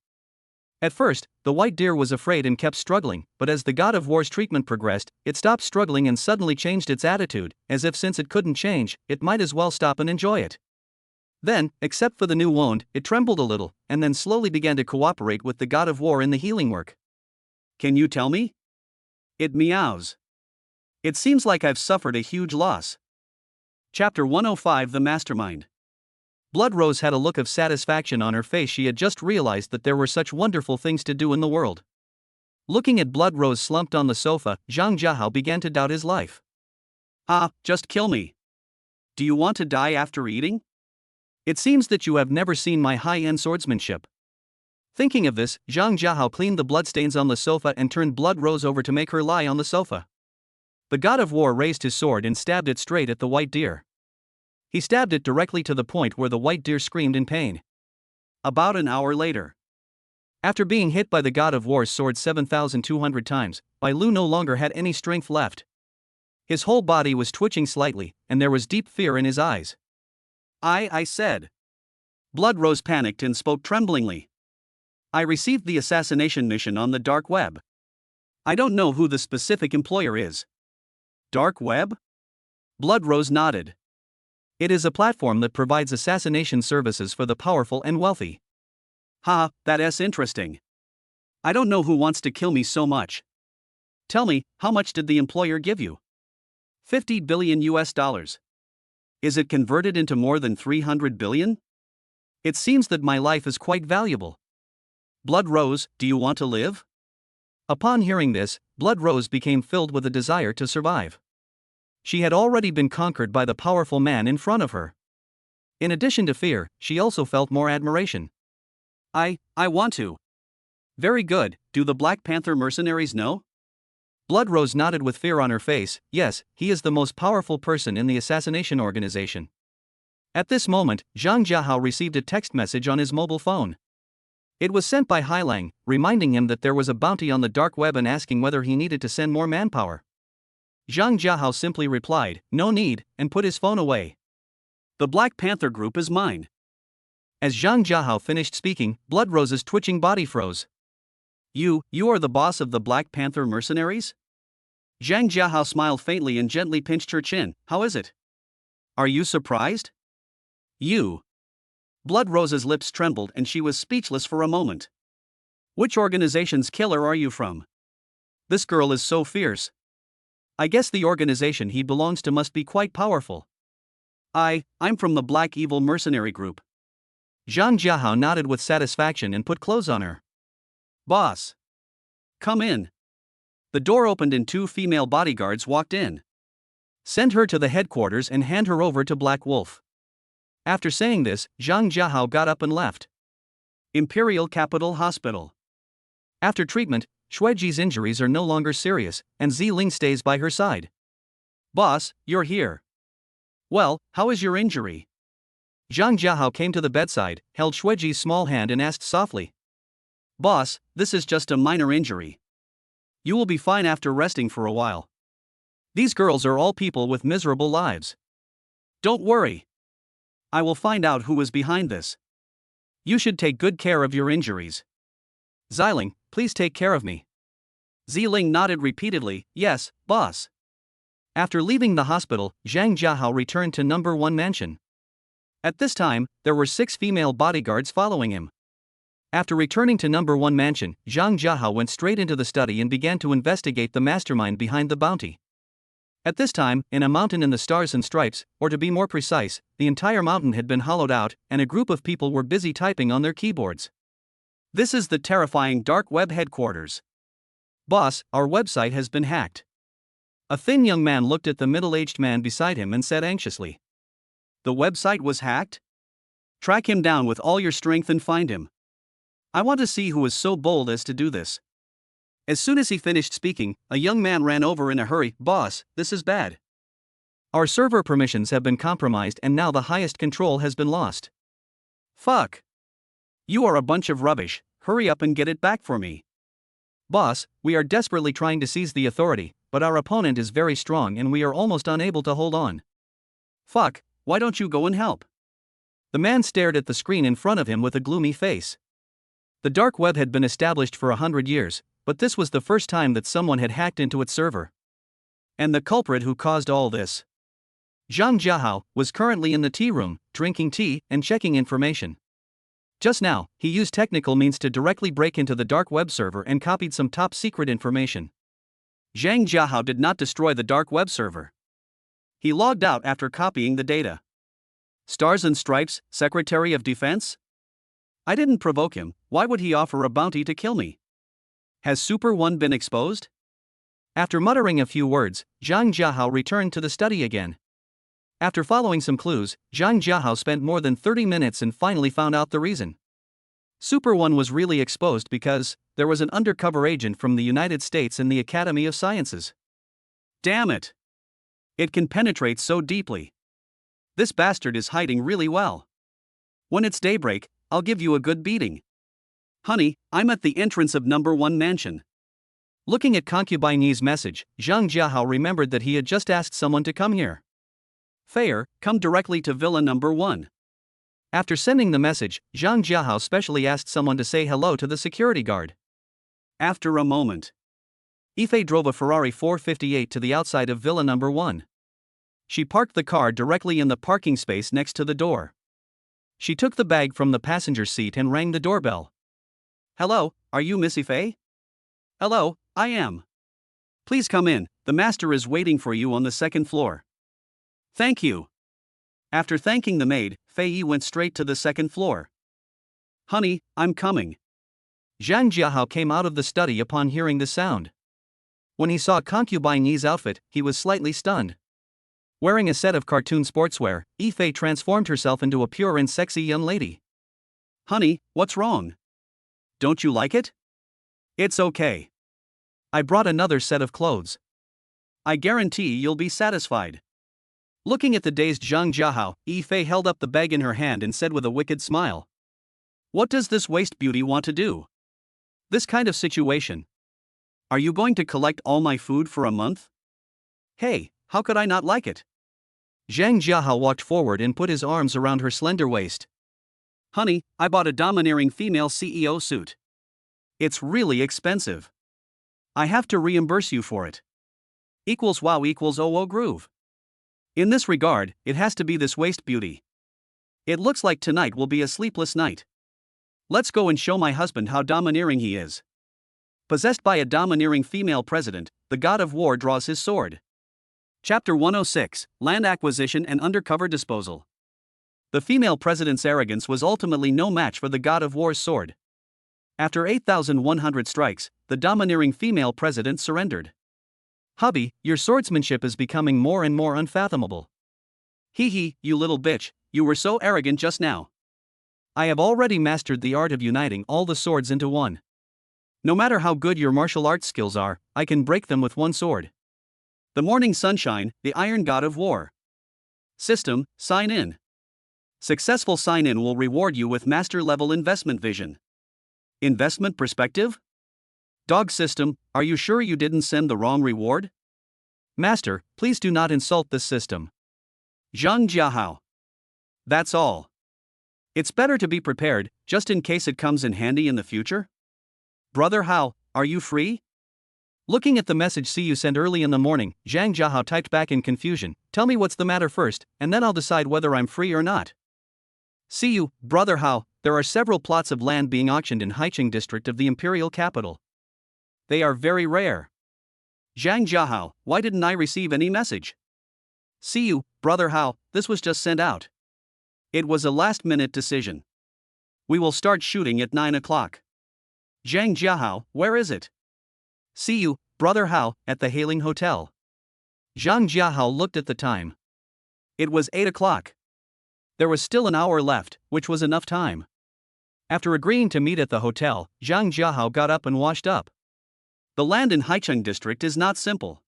At first, the white deer was afraid and kept struggling, but as the god of war's treatment progressed, it stopped struggling and suddenly changed its attitude, as if since it couldn't change, it might as well stop and enjoy it. Then, except for the new wound, it trembled a little, and then slowly began to cooperate with the god of war in the healing work. Can you tell me? It meows. It seems like I've suffered a huge loss. Chapter 105 The Mastermind. Blood Rose had a look of satisfaction on her face. She had just realized that there were such wonderful things to do in the world. Looking at Blood Rose slumped on the sofa, Zhang Jiahao began to doubt his life. Just kill me. Do you want to die after eating? It seems that you have never seen my high-end swordsmanship. Thinking of this, Zhang Jiahao cleaned the bloodstains on the sofa and turned Blood Rose over to make her lie on the sofa. The god of war raised his sword and stabbed it straight at the white deer. He stabbed it directly to the point where the white deer screamed in pain. About an hour later. After being hit by the god of war's sword 7,200 times, Bai Lu no longer had any strength left. His whole body was twitching slightly, and there was deep fear in his eyes. I said. Blood Rose panicked and spoke tremblingly. I received the assassination mission on the dark web. I don't know who the specific employer is. Dark web? Blood Rose nodded. It is a platform that provides assassination services for the powerful and wealthy. That's interesting. I don't know who wants to kill me so much. Tell me, how much did the employer give you? 50 billion US dollars. Is it converted into more than 300 billion? It seems that my life is quite valuable. Blood Rose, do you want to live? Upon hearing this, Blood Rose became filled with a desire to survive. She had already been conquered by the powerful man in front of her. In addition to fear, she also felt more admiration. I want to. Very good, do the Black Panther mercenaries know? Blood Rose nodded with fear on her face. Yes, he is the most powerful person in the assassination organization. At this moment, Zhang Jiahao received a text message on his mobile phone. It was sent by Hailang, reminding him that there was a bounty on the dark web and asking whether he needed to send more manpower. Zhang Jiahao simply replied, "No need," and put his phone away. The Black Panther group is mine. As Zhang Jiahao finished speaking, Blood Rose's twitching body froze. You are the boss of the Black Panther mercenaries? Zhang Jiahao smiled faintly and gently pinched her chin. How is it? Are you surprised? Blood Rose's lips trembled and she was speechless for a moment. Which organization's killer are you from? This girl is so fierce. I guess the organization he belongs to must be quite powerful. I'm from the Black Evil Mercenary Group. Zhang Jiahao nodded with satisfaction and put clothes on her. Boss. Come in. The door opened and 2 female bodyguards walked in. Send her to the headquarters and hand her over to Black Wolf. After saying this, Zhang Jiahao got up and left. Imperial Capital Hospital. After treatment, Xueji's injuries are no longer serious, and Ziling stays by her side. Boss, you're here. Well, how is your injury? Zhang Jiahao came to the bedside, held Xueji's small hand and asked softly. Boss, this is just a minor injury. You will be fine after resting for a while. These girls are all people with miserable lives. Don't worry. I will find out who is behind this. You should take good care of your injuries. Ziling, please take care of me. Ziling nodded repeatedly. Yes, boss. After leaving the hospital, Zhang Jiahao returned to number 1 mansion. At this time, there were 6 female bodyguards following him. After returning to number 1 mansion, Zhang Jiahao went straight into the study and began to investigate the mastermind behind the bounty. At this time, in a mountain in the Stars and Stripes, or to be more precise, the entire mountain had been hollowed out, and a group of people were busy typing on their keyboards. This is the terrifying dark web headquarters. Boss, our website has been hacked. A thin young man looked at the middle-aged man beside him and said anxiously. The website was hacked? Track him down with all your strength and find him. I want to see who is so bold as to do this. As soon as he finished speaking, a young man ran over in a hurry. Boss, this is bad. Our server permissions have been compromised and now the highest control has been lost. Fuck. You are a bunch of rubbish, hurry up and get it back for me. Boss, we are desperately trying to seize the authority, but our opponent is very strong and we are almost unable to hold on. Fuck, why don't you go and help? The man stared at the screen in front of him with a gloomy face. The dark web had been established for 100 years, but this was the first time that someone had hacked into its server. And the culprit who caused all this, Zhang Jiahao, was currently in the tea room, drinking tea and checking information. Just now, he used technical means to directly break into the dark web server and copied some top-secret information. Zhang Jiahao did not destroy the dark web server. He logged out after copying the data. Stars and Stripes, Secretary of Defense? I didn't provoke him, why would he offer a bounty to kill me? Has Super One been exposed? After muttering a few words, Zhang Jiahao returned to the study again. After following some clues, Zhang Jiahao spent more than 30 minutes and finally found out the reason. Super One was really exposed because there was an undercover agent from the United States in the Academy of Sciences. Damn it! It can penetrate so deeply. This bastard is hiding really well. When it's daybreak, I'll give you a good beating. Honey, I'm at the entrance of number 1 mansion. Looking at concubine Yi's message, Zhang Jiahao remembered that he had just asked someone to come here. Fair, come directly to villa number 1. After sending the message, Zhang Jiahao specially asked someone to say hello to the security guard. After a moment, Ife drove a Ferrari 458 to the outside of villa number 1. She parked the car directly in the parking space next to the door. She took the bag from the passenger's seat and rang the doorbell. Hello, are you Miss Ife? Hello, I am. Please come in, the master is waiting for you on the 2nd floor. Thank you. After thanking the maid, Fei went straight to the 2nd floor. Honey, I'm coming. Zhang Jiahao came out of the study upon hearing the sound. When he saw concubine Yi's outfit, he was slightly stunned. Wearing a set of cartoon sportswear, Ife transformed herself into a pure and sexy young lady. Honey, what's wrong? Don't you like it? It's okay. I brought another set of clothes. I guarantee you'll be satisfied. Looking at the dazed Zhang Jiahao, Ife held up the bag in her hand and said with a wicked smile. What does this waste beauty want to do? This kind of situation. Are you going to collect all my food for a month? Hey, how could I not like it? Zhang Jiahao walked forward and put his arms around her slender waist. Honey, I bought a domineering female CEO suit. It's really expensive. I have to reimburse you for it. Equals wow equals oh groove. In this regard, it has to be this waste beauty. It looks like tonight will be a sleepless night. Let's go and show my husband how domineering he is. Possessed by a domineering female president, the god of war draws his sword. Chapter 106, Land Acquisition and Undercover Disposal. The female president's arrogance was ultimately no match for the god of war's sword. After 8,100 strikes, the domineering female president surrendered. Hubby, your swordsmanship is becoming more and more unfathomable. Hee hee, you little bitch, you were so arrogant just now. I have already mastered the art of uniting all the swords into one. No matter how good your martial arts skills are, I can break them with one sword. The morning sunshine, the iron god of war. System, sign in. Successful sign-in will reward you with master-level investment vision. Investment perspective? Dog system, are you sure you didn't send the wrong reward? Master, please do not insult this system. Zhang Jiahao. That's all. It's better to be prepared, just in case it comes in handy in the future. Brother Hao, are you free? Looking at the message you sent early in the morning, Zhang Jiahao typed back in confusion, tell me what's the matter first, and then I'll decide whether I'm free or not. See you, brother Hao, there are several plots of land being auctioned in Haicheng district of the imperial capital. They are very rare. Zhang Jiahao, why didn't I receive any message? See you, brother Hao, this was just sent out. It was a last-minute decision. We will start shooting at 9 o'clock. Zhang Jiahao, where is it? See you, brother Hao, at the Hailing Hotel. Zhang Jiahao looked at the time. It was 8 o'clock. There was still an hour left, which was enough time. After agreeing to meet at the hotel, Zhang Jiahao got up and washed up. The land in Haicheng district is not simple.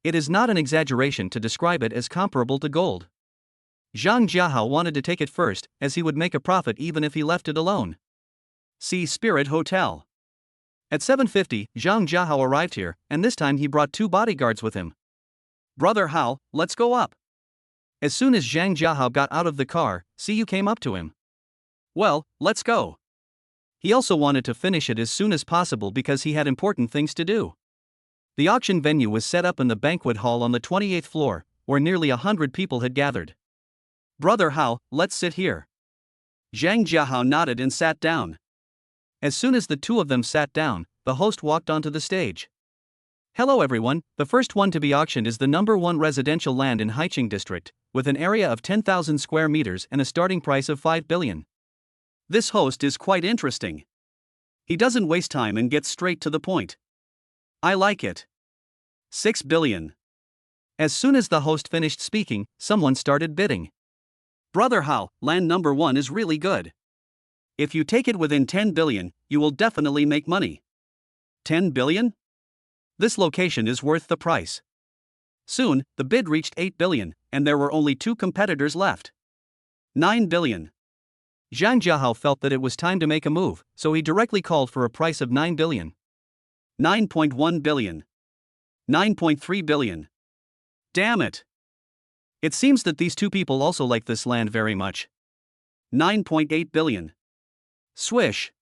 It is not an exaggeration to describe it as comparable to gold. Zhang Jiahao wanted to take it first, as he would make a profit even if he left it alone. See Spirit Hotel. At 7:50, Zhang Jiahao arrived here, and this time he brought 2 bodyguards with him. Brother Hao, let's go up. As soon as Zhang Jiahao got out of the car, Siyu came up to him. Well, let's go. He also wanted to finish it as soon as possible because he had important things to do. The auction venue was set up in the banquet hall on the 28th floor, where nearly 100 people had gathered. Brother Hao, let's sit here. Zhang Jiahao nodded and sat down. As soon as the two of them sat down, the host walked onto the stage. Hello everyone, the first one to be auctioned is the number 1 residential land in Haicheng district, with an area of 10,000 square meters and a starting price of 5 billion. This host is quite interesting. He doesn't waste time and gets straight to the point. I like it. 6 billion. As soon as the host finished speaking, someone started bidding. Brother Hao, land number 1 is really good. If you take it within 10 billion, you will definitely make money. 10 billion? This location is worth the price. Soon, the bid reached 8 billion, and there were only 2 competitors left. 9 billion. Zhang Jiahao felt that it was time to make a move, so he directly called for a price of 9 billion. 9.1 billion. 9.3 billion. Damn it. It seems that these 2 people also like this land very much. 9.8 billion. Swish.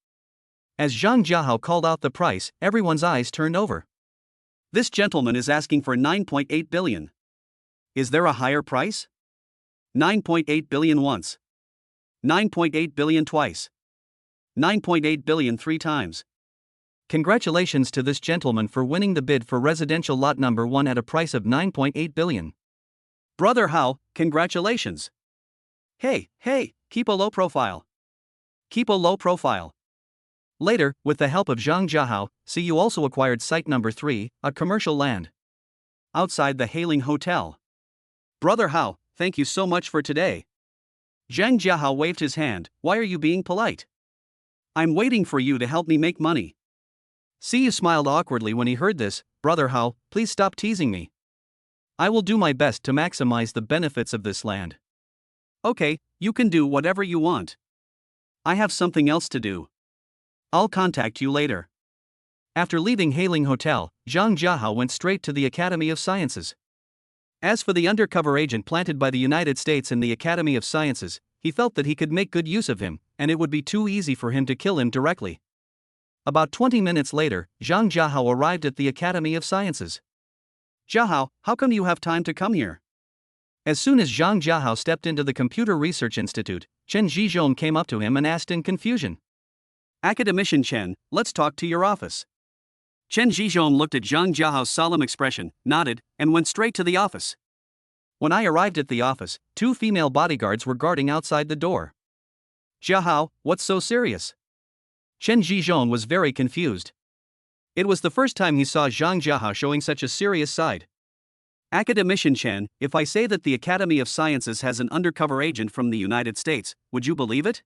As Zhang Jiahao called out the price, everyone's eyes turned over. This gentleman is asking for 9.8 billion. Is there a higher price? 9.8 billion once. 9.8 billion twice. 9.8 billion 3 times. Congratulations to this gentleman for winning the bid for residential lot number 1 at a price of 9.8 billion. Brother Hao, congratulations. Hey, keep a low profile. Keep a low profile. Later, with the help of Zhang Jiahao, Siyu also acquired site number 3, a commercial land outside the Hailing Hotel. Brother Hao, thank you so much for today. Zhang Jiahao waved his hand. Why are you being polite? I'm waiting for you to help me make money. Siyu smiled awkwardly when he heard this. Brother Hao, please stop teasing me. I will do my best to maximize the benefits of this land. Okay, you can do whatever you want. I have something else to do. I'll contact you later. After leaving Hailing Hotel, Zhang Jiahao went straight to the Academy of Sciences. As for the undercover agent planted by the United States in the Academy of Sciences, he felt that he could make good use of him, and it would be too easy for him to kill him directly. About 20 minutes later, Zhang Jiahao arrived at the Academy of Sciences. Jiahao, how come you have time to come here? As soon as Zhang Jiahao stepped into the Computer Research Institute, Chen Zhizhong came up to him and asked in confusion. Academician Chen, let's talk to your office. Chen Zhizhong looked at Zhang Jiahao's solemn expression, nodded, and went straight to the office. When I arrived at the office, 2 female bodyguards were guarding outside the door. Jiahao, what's so serious? Chen Zhizhong was very confused. It was the first time he saw Zhang Jiahao showing such a serious side. Academician Chen, if I say that the Academy of Sciences has an undercover agent from the United States, would you believe it?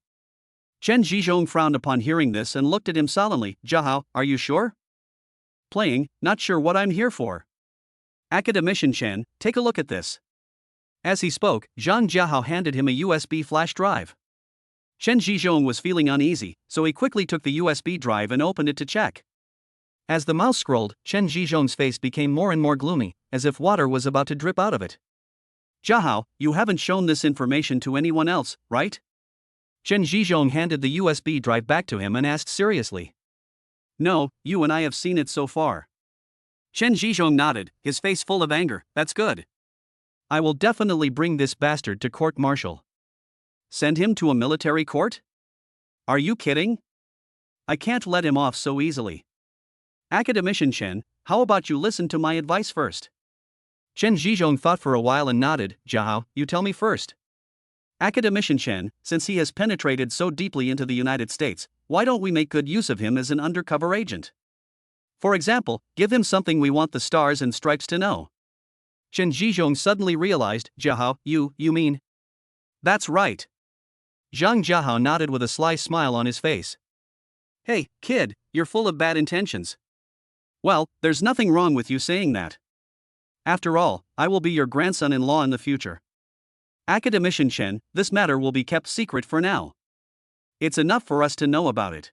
Chen Zhizhong frowned upon hearing this and looked at him solemnly. Jiahao, are you sure? Playing, not sure what I'm here for. Academician Chen, take a look at this. As he spoke, Zhang Jiahao handed him a USB flash drive. Chen Zhizhong was feeling uneasy, so he quickly took the USB drive and opened it to check. As the mouse scrolled, Chen Zhizhong's face became more and more gloomy, as if water was about to drip out of it. Jiahao, you haven't shown this information to anyone else, right? Chen Zhizhong handed the USB drive back to him and asked seriously. No, you and I have seen it so far. Chen Zhizhong nodded, his face full of anger. That's good. I will definitely bring this bastard to court-martial. Send him to a military court? Are you kidding? I can't let him off so easily. Academician Chen, how about you listen to my advice first? Chen Zhizhong thought for a while and nodded. Jiahao, you tell me first. Academician Chen, since he has penetrated so deeply into the United States, why don't we make good use of him as an undercover agent? For example, give him something we want the stars and stripes to know. Chen Zhizhong suddenly realized. Jiahao, you mean? That's right. Zhang Jiahao nodded with a sly smile on his face. Hey, kid, you're full of bad intentions. Well, there's nothing wrong with you saying that. After all, I will be your grandson-in-law in the future. Academician Chen, this matter will be kept secret for now. It's enough for us to know about it.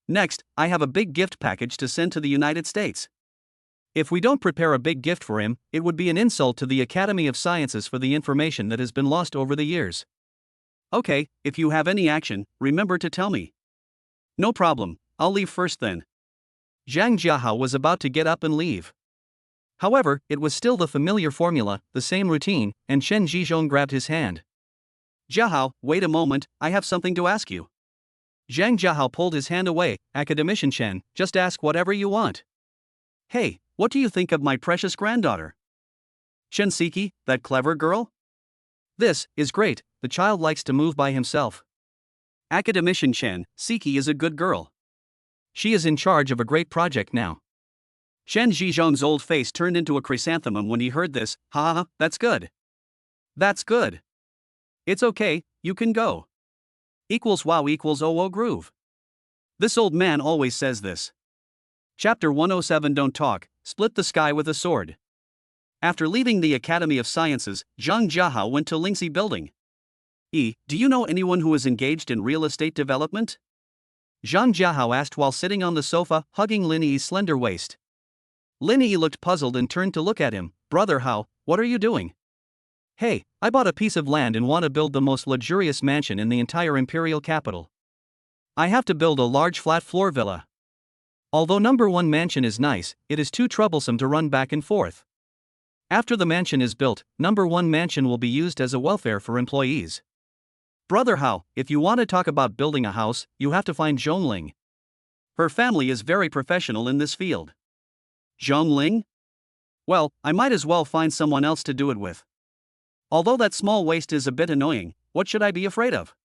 Next, I have a big gift package to send to the United States. If we don't prepare a big gift for him, it would be an insult to the Academy of Sciences for the information that has been lost over the years. Okay, if you have any action, remember to tell me. No problem, I'll leave first then. Zhang Jiahao was about to get up and leave. However, it was still the familiar formula, the same routine, and Chen Zhizhong grabbed his hand. Jiahao, wait a moment, I have something to ask you. Zhang Jiahao pulled his hand away. Academician Chen, just ask whatever you want. Hey, what do you think of my precious granddaughter? Chen Siki, that clever girl? This is great, the child likes to move by himself. Academician Chen, Siki is a good girl. She is in charge of a great project now. Chen Zhizhong's old face turned into a chrysanthemum when he heard this. Ha, that's good. That's good. It's okay, you can go. Equals wow equals oh groove. This old man always says this. Chapter 107 Don't Talk, Split the Sky with a Sword. After leaving the Academy of Sciences, Zhang Jiahao went to Lingxi Building. Do you know anyone who is engaged in real estate development? Zhang Jiahao asked while sitting on the sofa, hugging Linnie's slender waist. Linnie looked puzzled and turned to look at him. Brother Hao, what are you doing? Hey, I bought a piece of land and want to build the most luxurious mansion in the entire imperial capital. I have to build a large flat floor villa. Although number 1 mansion is nice, it is too troublesome to run back and forth. After the mansion is built, number 1 mansion will be used as a welfare for employees. Brother Hao, if you want to talk about building a house, you have to find Zhongling. Her family is very professional in this field. Zhongling? Well, I might as well find someone else to do it with. Although that small waist is a bit annoying, what should I be afraid of?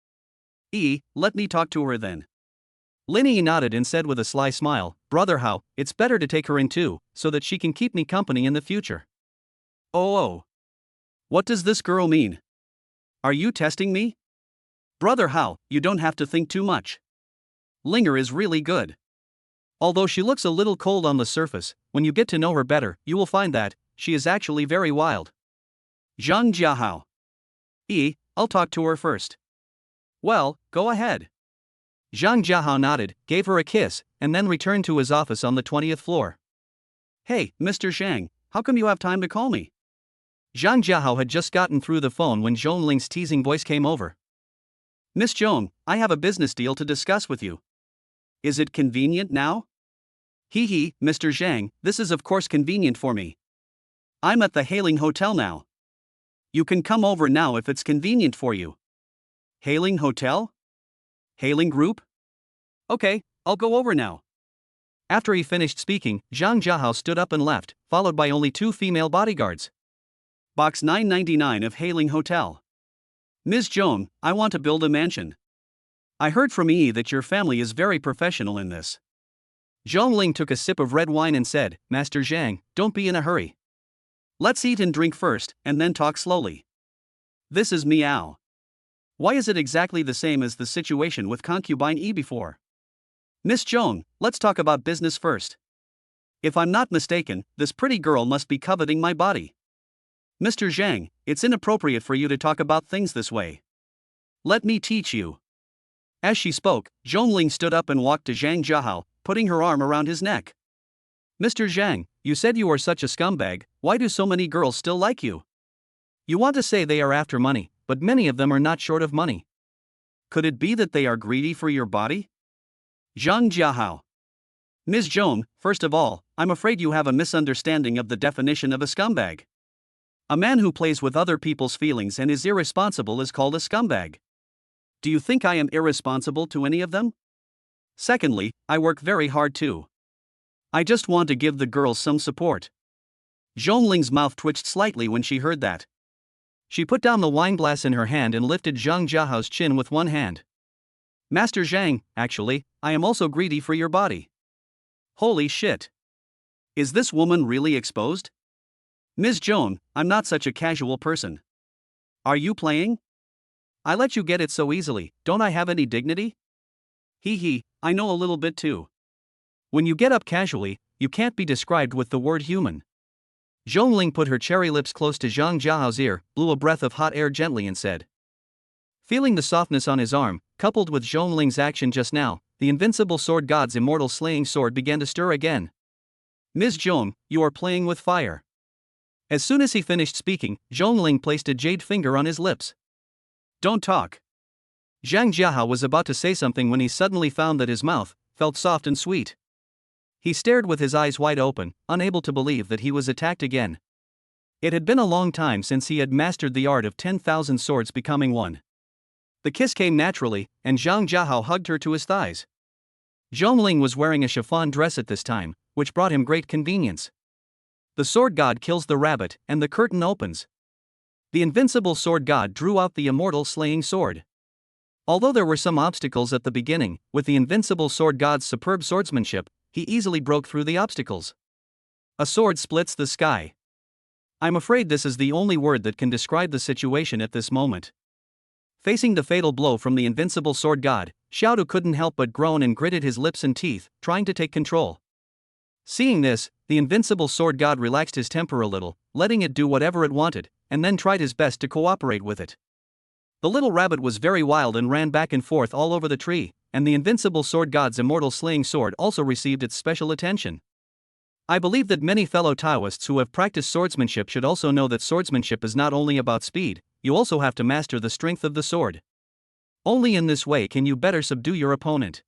Let me talk to her then. Linnie nodded and said with a sly smile, Brother Hao, it's better to take her in too, so that she can keep me company in the future. Oh. What does this girl mean? Are you testing me? Brother Hao, you don't have to think too much. Linger is really good. Although she looks a little cold on the surface, when you get to know her better, you will find that she is actually very wild. Zhang Jiahao. I'll talk to her first. Well, go ahead. Zhang Jiahao nodded, gave her a kiss, and then returned to his office on the 20th floor. Hey, Mr. Zhang, how come you have time to call me? Zhang Jiahao had just gotten through the phone when Zhongling's teasing voice came over. Miss Zhong, I have a business deal to discuss with you. Is it convenient now? Mr. Zhang, this is of course convenient for me. I'm at the Hailing Hotel now. You can come over now if it's convenient for you. Hailing Hotel? Hailing Group? Okay, I'll go over now. After he finished speaking, Zhang Jiahao stood up and left, followed by only 2 female bodyguards. Box 999 of Hailing Hotel. Ms. Zhong, I want to build a mansion. I heard from that your family is very professional in this. Zhongling took a sip of red wine and said, Master Zhang, don't be in a hurry. Let's eat and drink first, and then talk slowly. This is Miao. Why is it exactly the same as the situation with concubine before? Miss Zhong, let's talk about business first. If I'm not mistaken, this pretty girl must be coveting my body. Mr. Zhang, it's inappropriate for you to talk about things this way. Let me teach you. As she spoke, Zhongling stood up and walked to Zhang Jiahao, putting her arm around his neck. Mr. Zhang, you said you were such a scumbag, why do so many girls still like you? You want to say they are after money, but many of them are not short of money. Could it be that they are greedy for your body? Zhang Jiahao. Ms. Zhong, first of all, I'm afraid you have a misunderstanding of the definition of a scumbag. A man who plays with other people's feelings and is irresponsible is called a scumbag. Do you think I am irresponsible to any of them? Secondly, I work very hard too. I just want to give the girls some support. Zhongling's mouth twitched slightly when she heard that. She put down the wine glass in her hand and lifted Zhang Jiahao's chin with one hand. Master Zhang, actually, I am also greedy for your body. Holy shit. Is this woman really exposed? Ms. Zhong, I'm not such a casual person. Are you playing? I let you get it so easily, don't I have any dignity? Hee hee, I know a little bit too. When you get up casually, you can't be described with the word human. Zhongling put her cherry lips close to Zhang Jiahao's ear, blew a breath of hot air gently and said. Feeling the softness on his arm, coupled with Zhongling's action just now, the invincible sword god's immortal slaying sword began to stir again. Ms. Zhong, you are playing with fire. As soon as he finished speaking, Zhongling placed a jade finger on his lips. Don't talk. Zhang Jiahao was about to say something when he suddenly found that his mouth felt soft and sweet. He stared with his eyes wide open, unable to believe that he was attacked again. It had been a long time since he had mastered the art of 10,000 swords becoming one. The kiss came naturally, and Zhang Jiahao hugged her to his thighs. Zhongling was wearing a chiffon dress at this time, which brought him great convenience. The sword god kills the rabbit, and the curtain opens. The invincible sword god drew out the immortal slaying sword. Although there were some obstacles at the beginning, with the invincible sword god's superb swordsmanship, he easily broke through the obstacles. A sword splits the sky. I'm afraid this is the only word that can describe the situation at this moment. Facing the fatal blow from the invincible sword god, Xiaodu couldn't help but groan and gritted his lips and teeth, trying to take control. Seeing this, the invincible sword god relaxed his temper a little, letting it do whatever it wanted, and then tried his best to cooperate with it. The little rabbit was very wild and ran back and forth all over the tree, and the invincible sword god's immortal slaying sword also received its special attention. I believe that many fellow Taoists who have practiced swordsmanship should also know that swordsmanship is not only about speed, you also have to master the strength of the sword. Only in this way can you better subdue your opponent.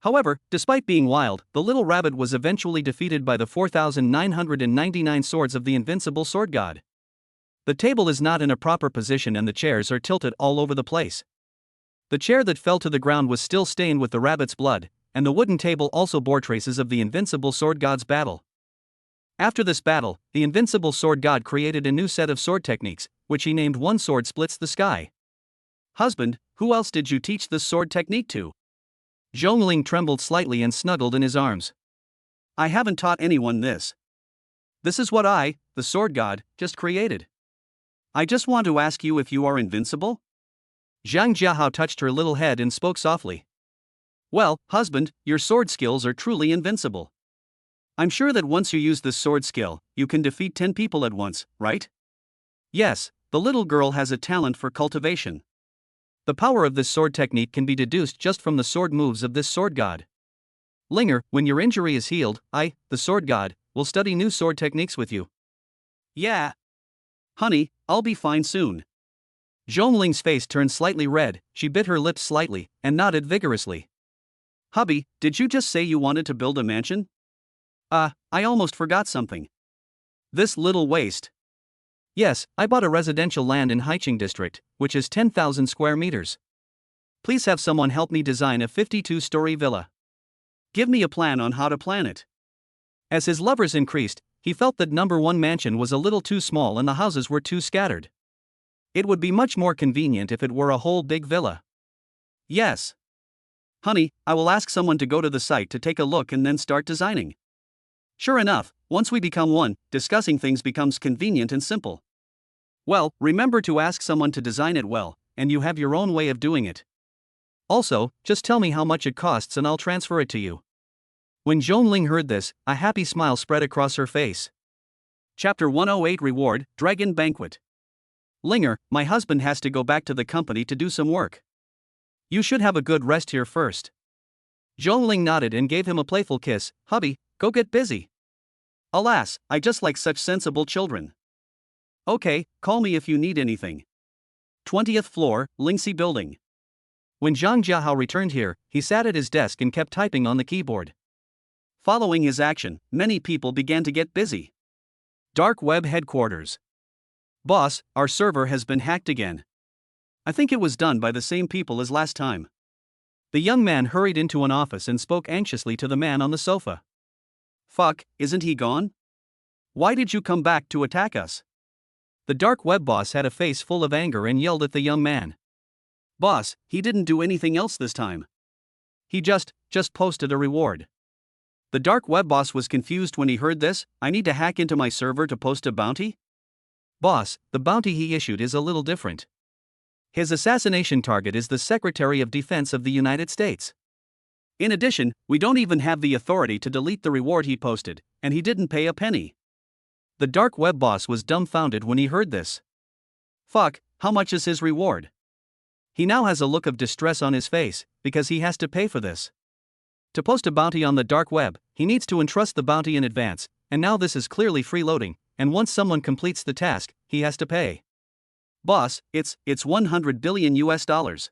However, despite being wild, the little rabbit was eventually defeated by the 4,999 swords of the invincible sword god. The table is not in a proper position and the chairs are tilted all over the place. The chair that fell to the ground was still stained with the rabbit's blood, and the wooden table also bore traces of the invincible sword god's battle. After this battle, the invincible sword god created a new set of sword techniques, which he named One Sword Splits the Sky. Husband, who else did you teach this sword technique to? Zhongling trembled slightly and snuggled in his arms. I haven't taught anyone this. This is what I, the sword god, just created. I just want to ask you if you are invincible? Zhang Jiahao touched her little head and spoke softly. Well, husband, your sword skills are truly invincible. I'm sure that once you use this sword skill, you can defeat 10 people at once, right? Yes, the little girl has a talent for cultivation. The power of this sword technique can be deduced just from the sword moves of this sword god. Linger, when your injury is healed, I, the sword god, will study new sword techniques with you. Yeah. Honey, I'll be fine soon. Zhongling's face turned slightly red, she bit her lips slightly, and nodded vigorously. Hubby, did you just say you wanted to build a mansion? I almost forgot something. This little waste. Yes, I bought a residential land in Haiqing district, which is 10,000 square meters. Please have someone help me design a 52-story villa. Give me a plan on how to plan it. As his lovers increased, he felt that number 1 mansion was a little too small and the houses were too scattered. It would be much more convenient if it were a whole big villa. Yes. Honey, I will ask someone to go to the site to take a look and then start designing. Sure enough, once we become one, discussing things becomes convenient and simple. Well, remember to ask someone to design it well, and you have your own way of doing it. Also, just tell me how much it costs and I'll transfer it to you. When Zhongling heard this, a happy smile spread across her face. Chapter 108 Reward, Dragon Banquet. Linger, my husband has to go back to the company to do some work. You should have a good rest here first. Zhongling nodded and gave him a playful kiss. Hubby, go get busy. Alas, I just like such sensible children. Okay, call me if you need anything. 20th floor, Lingxi building. When Zhang Jiahao returned here, he sat at his desk and kept typing on the keyboard. Following his action, many people began to get busy. Dark web headquarters. Boss, our server has been hacked again. I think it was done by the same people as last time. The young man hurried into an office and spoke anxiously to the man on the sofa. Fuck, isn't he gone? Why did you come back to attack us? The dark web boss had a face full of anger and yelled at the young man. Boss, he didn't do anything else this time. He just posted a reward. The dark web boss was confused when he heard this. I need to hack into my server to post a bounty? Boss, the bounty he issued is a little different. His assassination target is the Secretary of Defense of the United States. In addition, we don't even have the authority to delete the reward he posted, and he didn't pay a penny. The dark web boss was dumbfounded when he heard this. Fuck, how much is his reward? He now has a look of distress on his face, because he has to pay for this. To post a bounty on the dark web, he needs to entrust the bounty in advance, and now this is clearly freeloading, and once someone completes the task, he has to pay. Boss, it's 100 billion US dollars.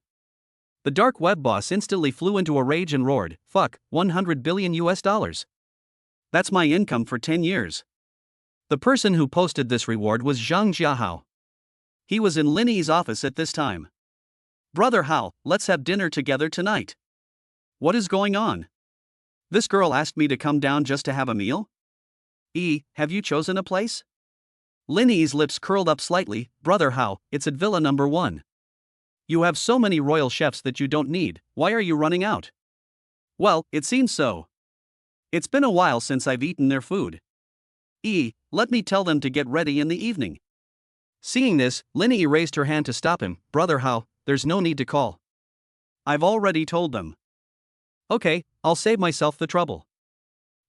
The dark web boss instantly flew into a rage and roared, fuck, 100 billion US dollars. That's my income for 10 years. The person who posted this reward was Zhang Jiahao. He was in Linnie's office at this time. Brother Hao, let's have dinner together tonight. What is going on? This girl asked me to come down just to have a meal? Have you chosen a place? Linnie's lips curled up slightly. Brother Hao, it's at Villa number 1. You have so many royal chefs that you don't need, why are you running out? Well, it seems so. It's been a while since I've eaten their food. Let me tell them to get ready in the evening. Seeing this, Linnie raised her hand to stop him. Brother Hao, there's no need to call. I've already told them. Okay, I'll save myself the trouble.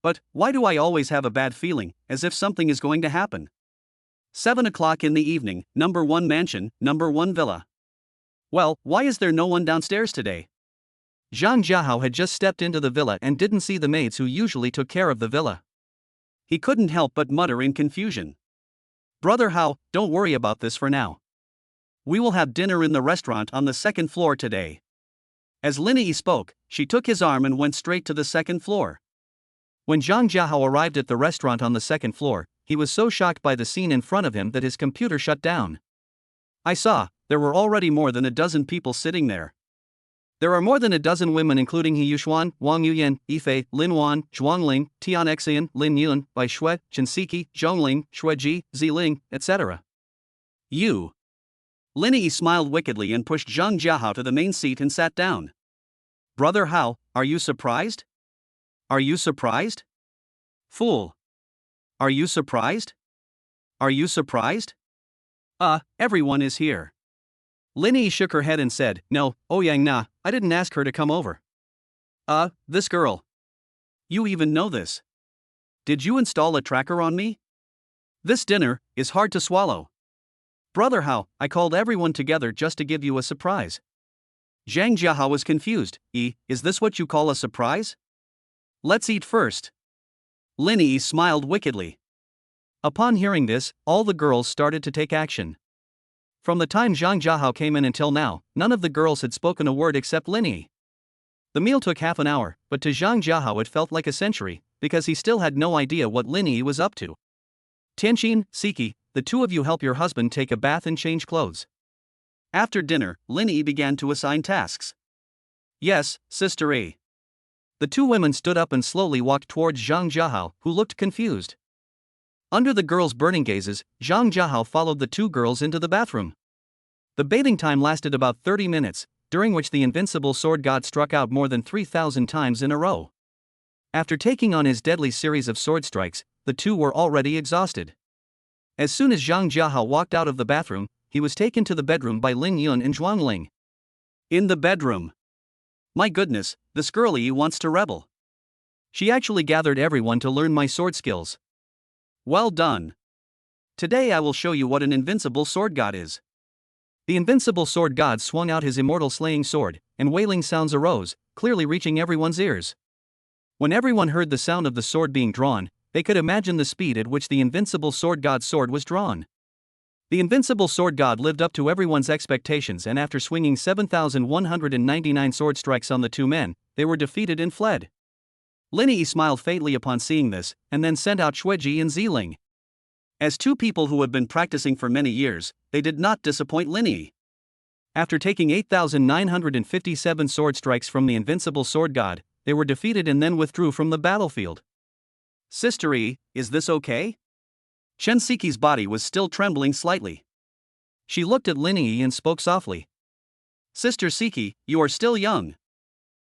But why do I always have a bad feeling, as if something is going to happen? 7 o'clock in the evening, number 1 mansion, number 1 villa. Well, why is there no one downstairs today? Zhang Jiahao had just stepped into the villa and didn't see the maids who usually took care of the villa. He couldn't help but mutter in confusion. Brother Hao, don't worry about this for now. We will have dinner in the restaurant on the 2nd floor today. As Linnie spoke, she took his arm and went straight to the 2nd floor. When Zhang Jiahao arrived at the restaurant on the 2nd floor, he was so shocked by the scene in front of him that his computer shut down. I saw, there were already more than a dozen people sitting there. There are more than a dozen women including He Yuxuan, Wang Yuyan, Yifei, Lin Wan, Zhuangling, Tian Xian, Lin Yun, Bai Shui, Chen Siki, Zhongling, Shuiji, Ziling, etc. You. Linnie smiled wickedly and pushed Zhang Jiahao to the main seat and sat down. Brother Hao, are you surprised? Are you surprised? Fool. Are you surprised? Are you surprised? Everyone is here. Linnie shook her head and said, No, Ouyang Na, I didn't ask her to come over. This girl. You even know this. Did you install a tracker on me? This dinner is hard to swallow. Brother Hao, I called everyone together just to give you a surprise. Zhang Jiahao was confused. Is this what you call a surprise? Let's eat first. Linnie smiled wickedly. Upon hearing this, all the girls started to take action. From the time Zhang Jiahao came in until now, none of the girls had spoken a word except Linnie. The meal took half an hour, but to Zhang Jiahao it felt like a century, because he still had no idea what Linnie was up to. Tianqin, Siki, the two of you help your husband take a bath and change clothes. After dinner, Linnie began to assign tasks. Yes, Sister A. The two women stood up and slowly walked towards Zhang Jiahao, who looked confused. Under the girls' burning gazes, Zhang Jiahao followed the two girls into the bathroom. The bathing time lasted about 30 minutes, during which the invincible sword god struck out more than 3,000 times in a row. After taking on his deadly series of sword strikes, the two were already exhausted. As soon as Zhang Jiahao walked out of the bathroom, he was taken to the bedroom by Lin Yun and Zhuangling. In the bedroom. My goodness, this girlie wants to rebel. She actually gathered everyone to learn my sword skills. Well done. Today I will show you what an invincible sword god is. The invincible sword god swung out his immortal slaying sword, and wailing sounds arose, clearly reaching everyone's ears. When everyone heard the sound of the sword being drawn, they could imagine the speed at which the invincible sword god's sword was drawn. The invincible sword god lived up to everyone's expectations, and after swinging 7,199 sword strikes on the two men, they were defeated and fled. Linnie smiled faintly upon seeing this, and then sent out Shuiji and Ziling. As two people who had been practicing for many years, they did not disappoint Linnie. After taking 8,957 sword strikes from the invincible sword god, they were defeated and then withdrew from the battlefield. Sister Yi, is this okay? Chen Siki's body was still trembling slightly. She looked at Linnie and spoke softly. Sister Siki, you are still young.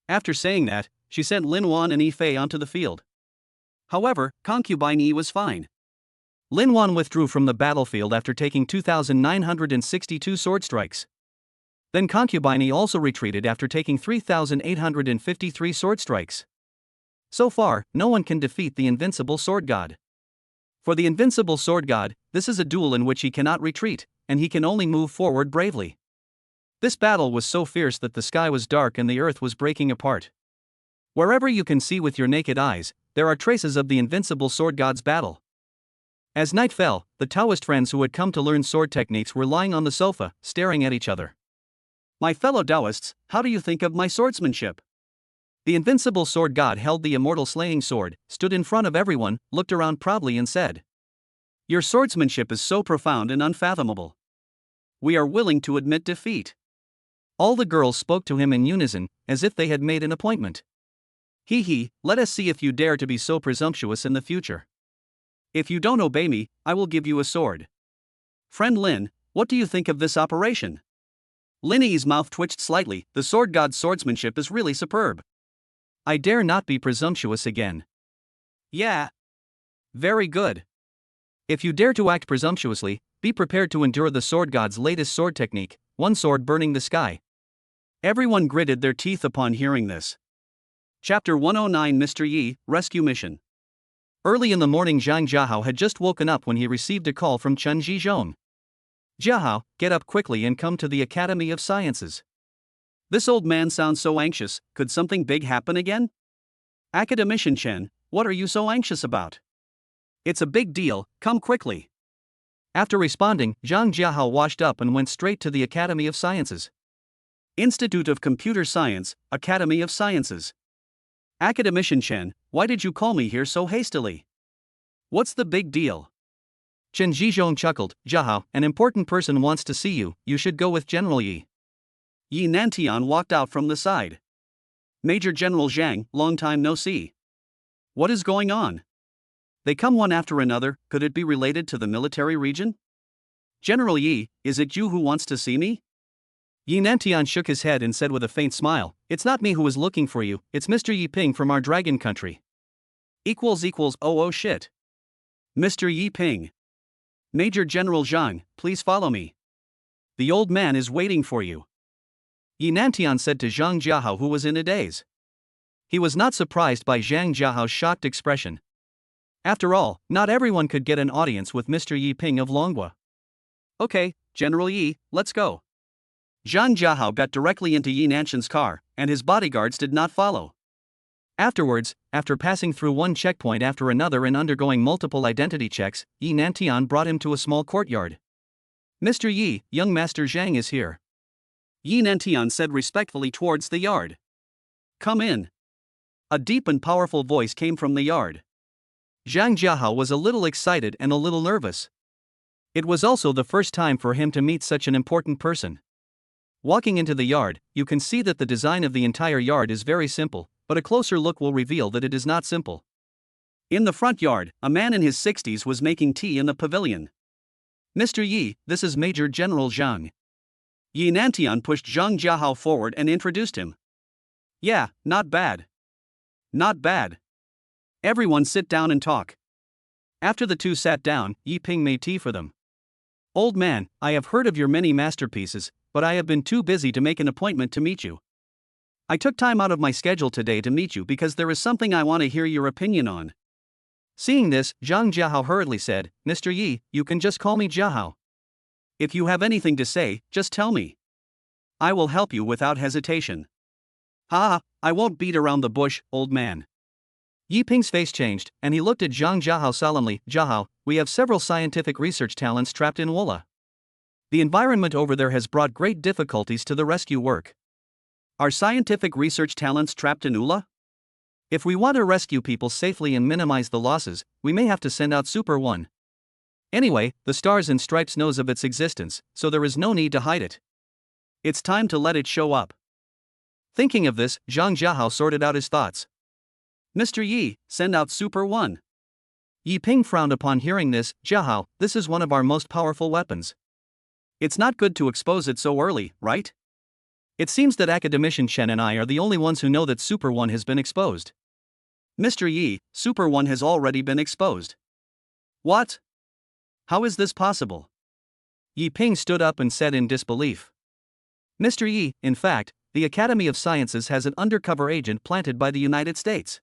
After saying that, she sent Lin Wan and Yi Fei onto the field. However, concubine Yi was fine. Lin Wan withdrew from the battlefield after taking 2,962 sword strikes. Then concubine Yi also retreated after taking 3,853 sword strikes. So far, no one can defeat the invincible sword god. For the invincible sword god, this is a duel in which he cannot retreat, and he can only move forward bravely. This battle was so fierce that the sky was dark and the earth was breaking apart. Wherever you can see with your naked eyes, there are traces of the invincible sword god's battle. As night fell, the Taoist friends who had come to learn sword techniques were lying on the sofa, staring at each other. My fellow Taoists, how do you think of my swordsmanship? The invincible sword god held the immortal slaying sword, stood in front of everyone, looked around proudly and said, Your swordsmanship is so profound and unfathomable. We are willing to admit defeat. All the girls spoke to him in unison, as if they had made an appointment. He, let us see if you dare to be so presumptuous in the future. If you don't obey me, I will give you a sword. Friend Lin, what do you think of this operation? Linnie's mouth twitched slightly. The sword god's swordsmanship is really superb. I dare not be presumptuous again. Yeah. Very good. If you dare to act presumptuously, be prepared to endure the sword god's latest sword technique, one sword burning the sky. Everyone gritted their teeth upon hearing this. Chapter 109 Mr. Yi, Rescue Mission. Early in the morning, Zhang Jiahao had just woken up when he received a call from Chen Zhizhong. Jiahao, get up quickly and come to the Academy of Sciences. This old man sounds so anxious. Could something big happen again? Academician Chen, what are you so anxious about? It's a big deal, come quickly. After responding, Zhang Jiahao washed up and went straight to the Academy of Sciences. Institute of Computer Science, Academy of Sciences. Academician Chen, why did you call me here so hastily? What's the big deal? Chen Zhizhong chuckled, Jiahao, an important person wants to see you, you should go with General Yi. Yi Nantian walked out from the side. Major General Zhang, long time no see. What is going on? They come one after another, could it be related to the military region? General Yi, is it you who wants to see me? Yi Nantian shook his head and said with a faint smile, It's not me who is looking for you, it's Mr. Yi Ping from our dragon country. Oh shit. Mr. Yi Ping. Major General Zhang, please follow me. The old man is waiting for you. Yi Nantian said to Zhang Jiahao, who was in a daze. He was not surprised by Zhang Jiahao's shocked expression. After all, not everyone could get an audience with Mr. Yi Ping of Longhua. Okay, General Yi, let's go. Zhang Jiahao got directly into Yi Nantian's car, and his bodyguards did not follow. Afterwards, after passing through one checkpoint after another and undergoing multiple identity checks, Yi Nantian brought him to a small courtyard. Mr. Yi, young Master Zhang is here. Yi Nantian said respectfully towards the yard. Come in. A deep and powerful voice came from the yard. Zhang Jiahao was a little excited and a little nervous. It was also the first time for him to meet such an important person. Walking into the yard, you can see that the design of the entire yard is very simple, but a closer look will reveal that it is not simple. In the front yard, a man in his 60s was making tea in the pavilion. Mr. Yi, this is Major General Zhang. Yi Nantian pushed Zhang Jiahao forward and introduced him. Yeah, not bad. Not bad. Everyone sit down and talk. After the two sat down, Yi Ping made tea for them. Old man, I have heard of your many masterpieces, but I have been too busy to make an appointment to meet you. I took time out of my schedule today to meet you because there is something I want to hear your opinion on. Seeing this, Zhang Jiahao hurriedly said, Mr. Yi, you can just call me Jiahao. If you have anything to say, just tell me. I will help you without hesitation. I won't beat around the bush, old man. Yi Ping's face changed, and he looked at Zhang Jiahao solemnly. Jiahao, we have several scientific research talents trapped in Wola. The environment over there has brought great difficulties to the rescue work. Are scientific research talents trapped in Ula? If we want to rescue people safely and minimize the losses, we may have to send out Super 1. Anyway, the Stars and Stripes knows of its existence, so there is no need to hide it. It's time to let it show up. Thinking of this, Zhang Jiahao sorted out his thoughts. Mr. Yi, send out Super 1. Yi Ping frowned upon hearing this. Jiahao, this is one of our most powerful weapons. It's not good to expose it so early, right? It seems that Academician Chen and I are the only ones who know that Super 1 has been exposed. Mr. Yi, Super 1 has already been exposed. What? How is this possible? Yi Ping stood up and said in disbelief. Mr. Yi, in fact, the Academy of Sciences has an undercover agent planted by the United States.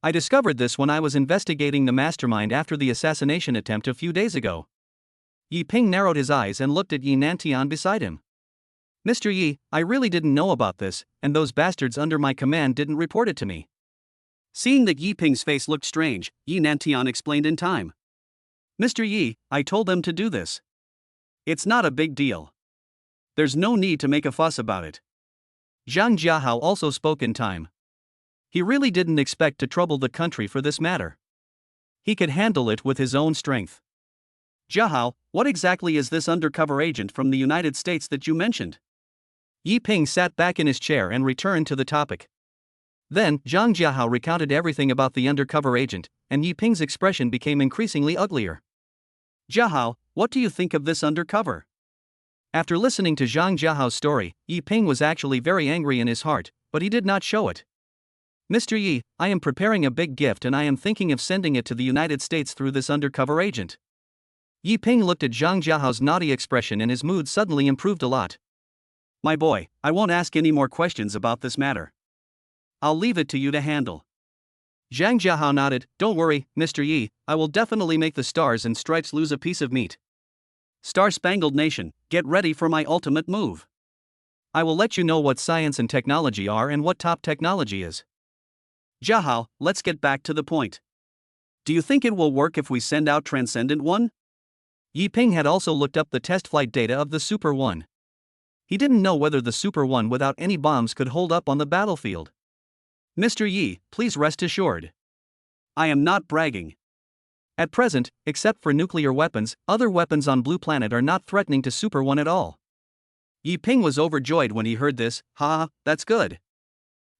I discovered this when I was investigating the mastermind after the assassination attempt a few days ago. Yi Ping narrowed his eyes and looked at Yi Nantian beside him. Mr. Yi, I really didn't know about this, and those bastards under my command didn't report it to me. Seeing that Yi Ping's face looked strange, Yi Nantian explained in time. Mr. Yi, I told them to do this. It's not a big deal. There's no need to make a fuss about it. Zhang Jiahao also spoke in time. He really didn't expect to trouble the country for this matter. He could handle it with his own strength. Jiahao, what exactly is this undercover agent from the United States that you mentioned? Yi Ping sat back in his chair and returned to the topic. Then, Zhang Jiahao recounted everything about the undercover agent, and Yi Ping's expression became increasingly uglier. Jiahao, what do you think of this undercover? After listening to Zhang Jiahao's story, Yi Ping was actually very angry in his heart, but he did not show it. Mr. Yi, I am preparing a big gift and I am thinking of sending it to the United States through this undercover agent. Yi Ping looked at Zhang Jiahao's naughty expression and his mood suddenly improved a lot. My boy, I won't ask any more questions about this matter. I'll leave it to you to handle. Zhang Jiahao nodded. Don't worry, Mr. Yi, I will definitely make the stars and stripes lose a piece of meat. Star-Spangled Nation, get ready for my ultimate move. I will let you know what science and technology are and what top technology is. Jiahao, let's get back to the point. Do you think it will work if we send out Transcendent 1? Yi Ping had also looked up the test flight data of the Super 1. He didn't know whether the Super 1 without any bombs could hold up on the battlefield. Mr. Yi, please rest assured. I am not bragging. At present, except for nuclear weapons, other weapons on Blue Planet are not threatening to Super 1 at all. Yi Ping was overjoyed when he heard this. Ha, that's good.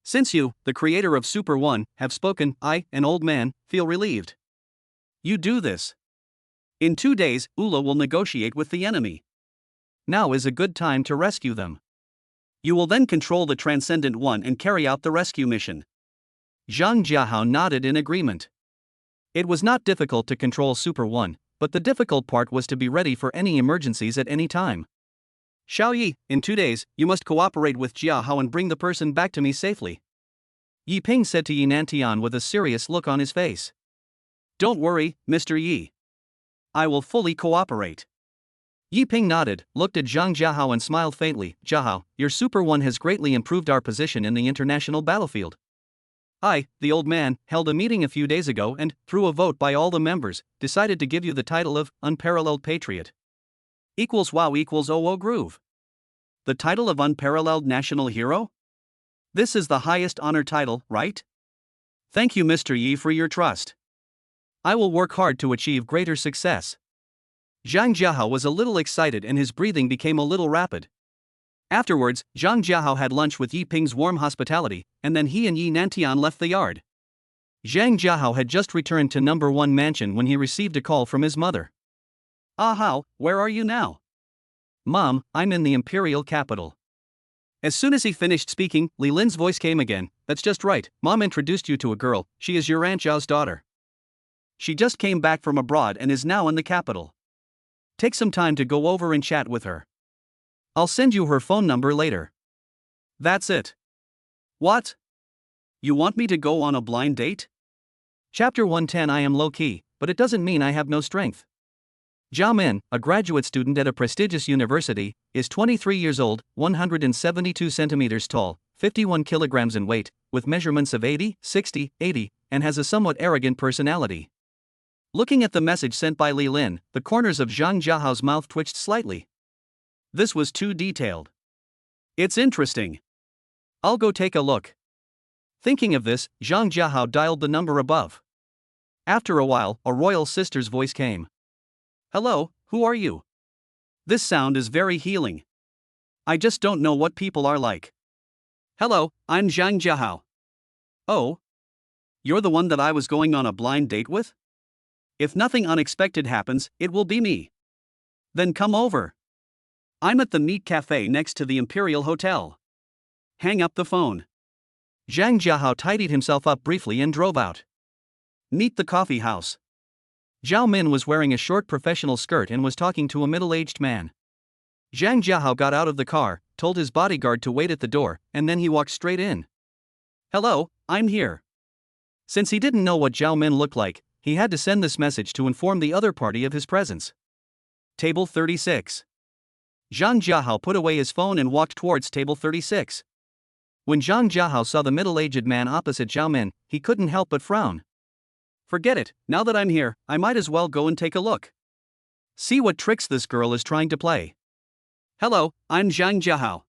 Since you, the creator of Super 1, have spoken, I, an old man, feel relieved. You do this. In 2 days, Ula will negotiate with the enemy. Now is a good time to rescue them. You will then control the Transcendent 1 and carry out the rescue mission. Zhang Jiahao nodded in agreement. It was not difficult to control Super 1, but the difficult part was to be ready for any emergencies at any time. Xiao Yi, in 2 days, you must cooperate with Jiahao and bring the person back to me safely. Yi Ping said to Yi Nantian with a serious look on his face. Don't worry, Mr. Yi. I will fully cooperate. Yi Ping nodded, looked at Zhang Jiahao and smiled faintly. Jiahao, your Super 1 has greatly improved our position in the international battlefield. I, the old man, held a meeting a few days ago and, through a vote by all the members, decided to give you the title of Unparalleled Patriot. Wow =OO groove. The title of Unparalleled National Hero? This is the highest honor title, right? Thank you, Mr. Yi, for your trust. I will work hard to achieve greater success. Zhang Jiahao was a little excited and his breathing became a little rapid. Afterwards, Zhang Jiahao had lunch with Yi Ping's warm hospitality, and then he and Yi Nantian left the yard. Zhang Jiahao had just returned to number 1 mansion when he received a call from his mother. Hao, where are you now? Mom, I'm in the imperial capital. As soon as he finished speaking, Li Lin's voice came again. That's just right, Mom introduced you to a girl, she is your Aunt Zhao's daughter. She just came back from abroad and is now in the capital. Take some time to go over and chat with her. I'll send you her phone number later. That's it. What? You want me to go on a blind date? Chapter 110 I am low-key, but it doesn't mean I have no strength. Zhao Min, a graduate student at a prestigious university, is 23 years old, 172 centimeters tall, 51 kilograms in weight, with measurements of 80, 60, 80, and has a somewhat arrogant personality. Looking at the message sent by Li Lin, the corners of Zhang Jiahao's mouth twitched slightly. This was too detailed. It's interesting. I'll go take a look. Thinking of this, Zhang Jiahao dialed the number above. After a while, a royal sister's voice came. Hello, who are you? This sound is very healing. I just don't know what people are like. Hello, I'm Zhang Jiahao. Oh? You're the one that I was going on a blind date with? If nothing unexpected happens, it will be me. Then come over. I'm at the Meat Cafe next to the Imperial Hotel. Hang up the phone. Zhang Jiahao tidied himself up briefly and drove out. Meet the coffee house. Zhao Min was wearing a short professional skirt and was talking to a middle-aged man. Zhang Jiahao got out of the car, told his bodyguard to wait at the door, and then he walked straight in. Hello, I'm here. Since he didn't know what Zhao Min looked like, he had to send this message to inform the other party of his presence. Table 36. Zhang Jiahao put away his phone and walked towards table 36. When Zhang Jiahao saw the middle-aged man opposite Zhao Min, he couldn't help but frown. Forget it, now that I'm here, I might as well go and take a look. See what tricks this girl is trying to play. Hello, I'm Zhang Jiahao.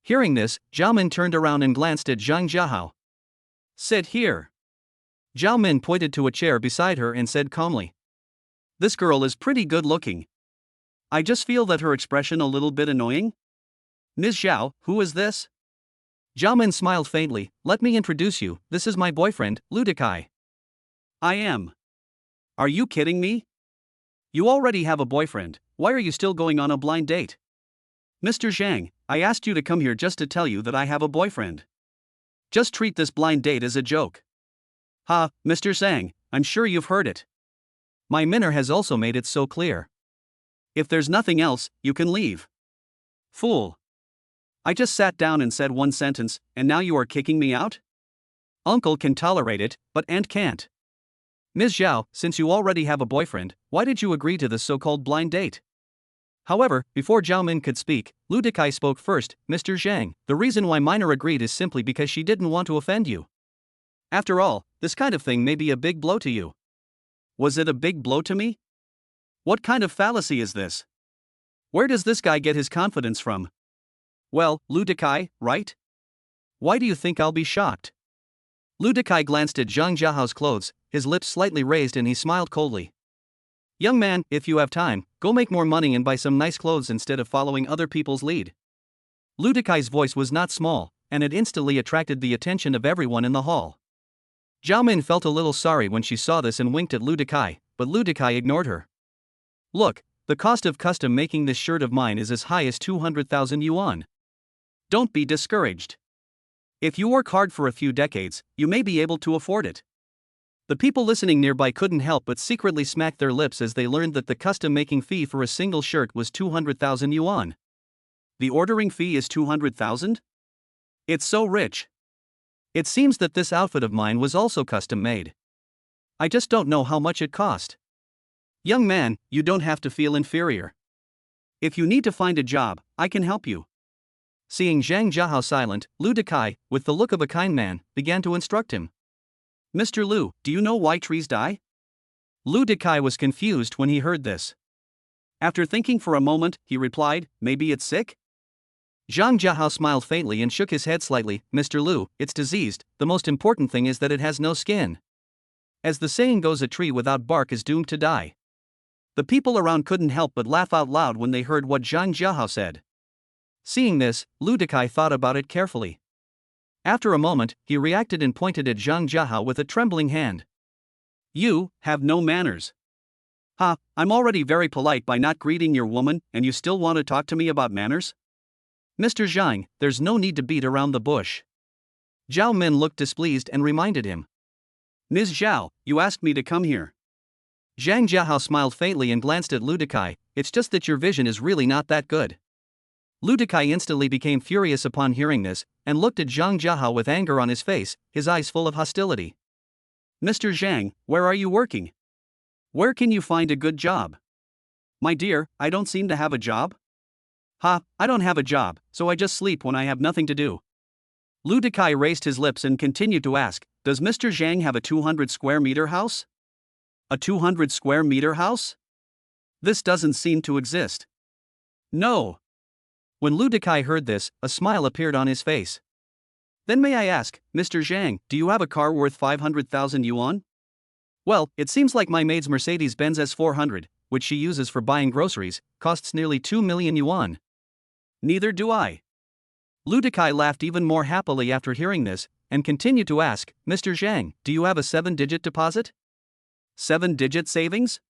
Hearing this, Zhao Min turned around and glanced at Zhang Jiahao. Sit here. Zhao Min pointed to a chair beside her and said calmly. This girl is pretty good looking. I just feel that her expression a little bit annoying. Ms. Zhao, who is this? Zhao Min smiled faintly. Let me introduce you, this is my boyfriend, Lu Chen. I am. Are you kidding me? You already have a boyfriend, why are you still going on a blind date? Mr. Zhang, I asked you to come here just to tell you that I have a boyfriend. Just treat this blind date as a joke. Ha, Mr. Zhang, I'm sure you've heard it. My minner has also made it so clear. If there's nothing else, you can leave. Fool. I just sat down and said one sentence, and now you are kicking me out? Uncle can tolerate it, but aunt can't. Ms. Zhao, since you already have a boyfriend, why did you agree to this so-called blind date? However, before Zhao Min could speak, Lu Chen spoke first. Mr. Zhang, the reason why minor agreed is simply because she didn't want to offend you. After all, this kind of thing may be a big blow to you. Was it a big blow to me? What kind of fallacy is this? Where does this guy get his confidence from? Well, Lu Chen, right? Why do you think I'll be shocked? Lu Chen glanced at Zhang Jiahao's clothes, his lips slightly raised and he smiled coldly. Young man, if you have time, go make more money and buy some nice clothes instead of following other people's lead. Lu Chen's voice was not small, and it instantly attracted the attention of everyone in the hall. Zhao Min felt a little sorry when she saw this and winked at Lu Chen, but Lu Chen ignored her. Look, the cost of custom making this shirt of mine is as high as 200,000 yuan. Don't be discouraged. If you work hard for a few decades, you may be able to afford it. The people listening nearby couldn't help but secretly smack their lips as they learned that the custom-making fee for a single shirt was 200,000 yuan. The ordering fee is 200,000? It's so rich. It seems that this outfit of mine was also custom-made. I just don't know how much it cost. Young man, you don't have to feel inferior. If you need to find a job, I can help you. Seeing Zhang Jiahao silent, Lu Chen, with the look of a kind man, began to instruct him. Mr. Lu, do you know why trees die? Lu Chen was confused when he heard this. After thinking for a moment, he replied, maybe it's sick? Zhang Jiahao smiled faintly and shook his head slightly. Mr. Lu, it's diseased, the most important thing is that it has no skin. As the saying goes, a tree without bark is doomed to die. The people around couldn't help but laugh out loud when they heard what Zhang Jiahao said. Seeing this, Lu Chen thought about it carefully. After a moment, he reacted and pointed at Zhang Jiahao with a trembling hand. You have no manners. Ha, I'm already very polite by not greeting your woman, and you still want to talk to me about manners? Mr. Zhang, there's no need to beat around the bush. Zhao Min looked displeased and reminded him. Ms. Zhao, you asked me to come here. Zhang Jiahao smiled faintly and glanced at Lu Chen. It's just that your vision is really not that good. Lu Chen instantly became furious upon hearing this, and looked at Zhang Jiahao with anger on his face, his eyes full of hostility. Mr. Zhang, where are you working? Where can you find a good job? My dear, I don't seem to have a job. Ha, I don't have a job, so I just sleep when I have nothing to do. Lu Chen raised his lips and continued to ask, does Mr. Zhang have a 200 square meter house? A 200 square meter house? This doesn't seem to exist. No. When Lu Chen heard this, a smile appeared on his face. Then may I ask, Mr. Zhang, do you have a car worth 500,000 yuan? Well, it seems like my maid's Mercedes-Benz S400, which she uses for buying groceries, costs nearly 2 million yuan. Neither do I. Lu Dekai laughed even more happily after hearing this, and continued to ask, Mr. Zhang, do you have a 7-digit deposit? 7-digit savings?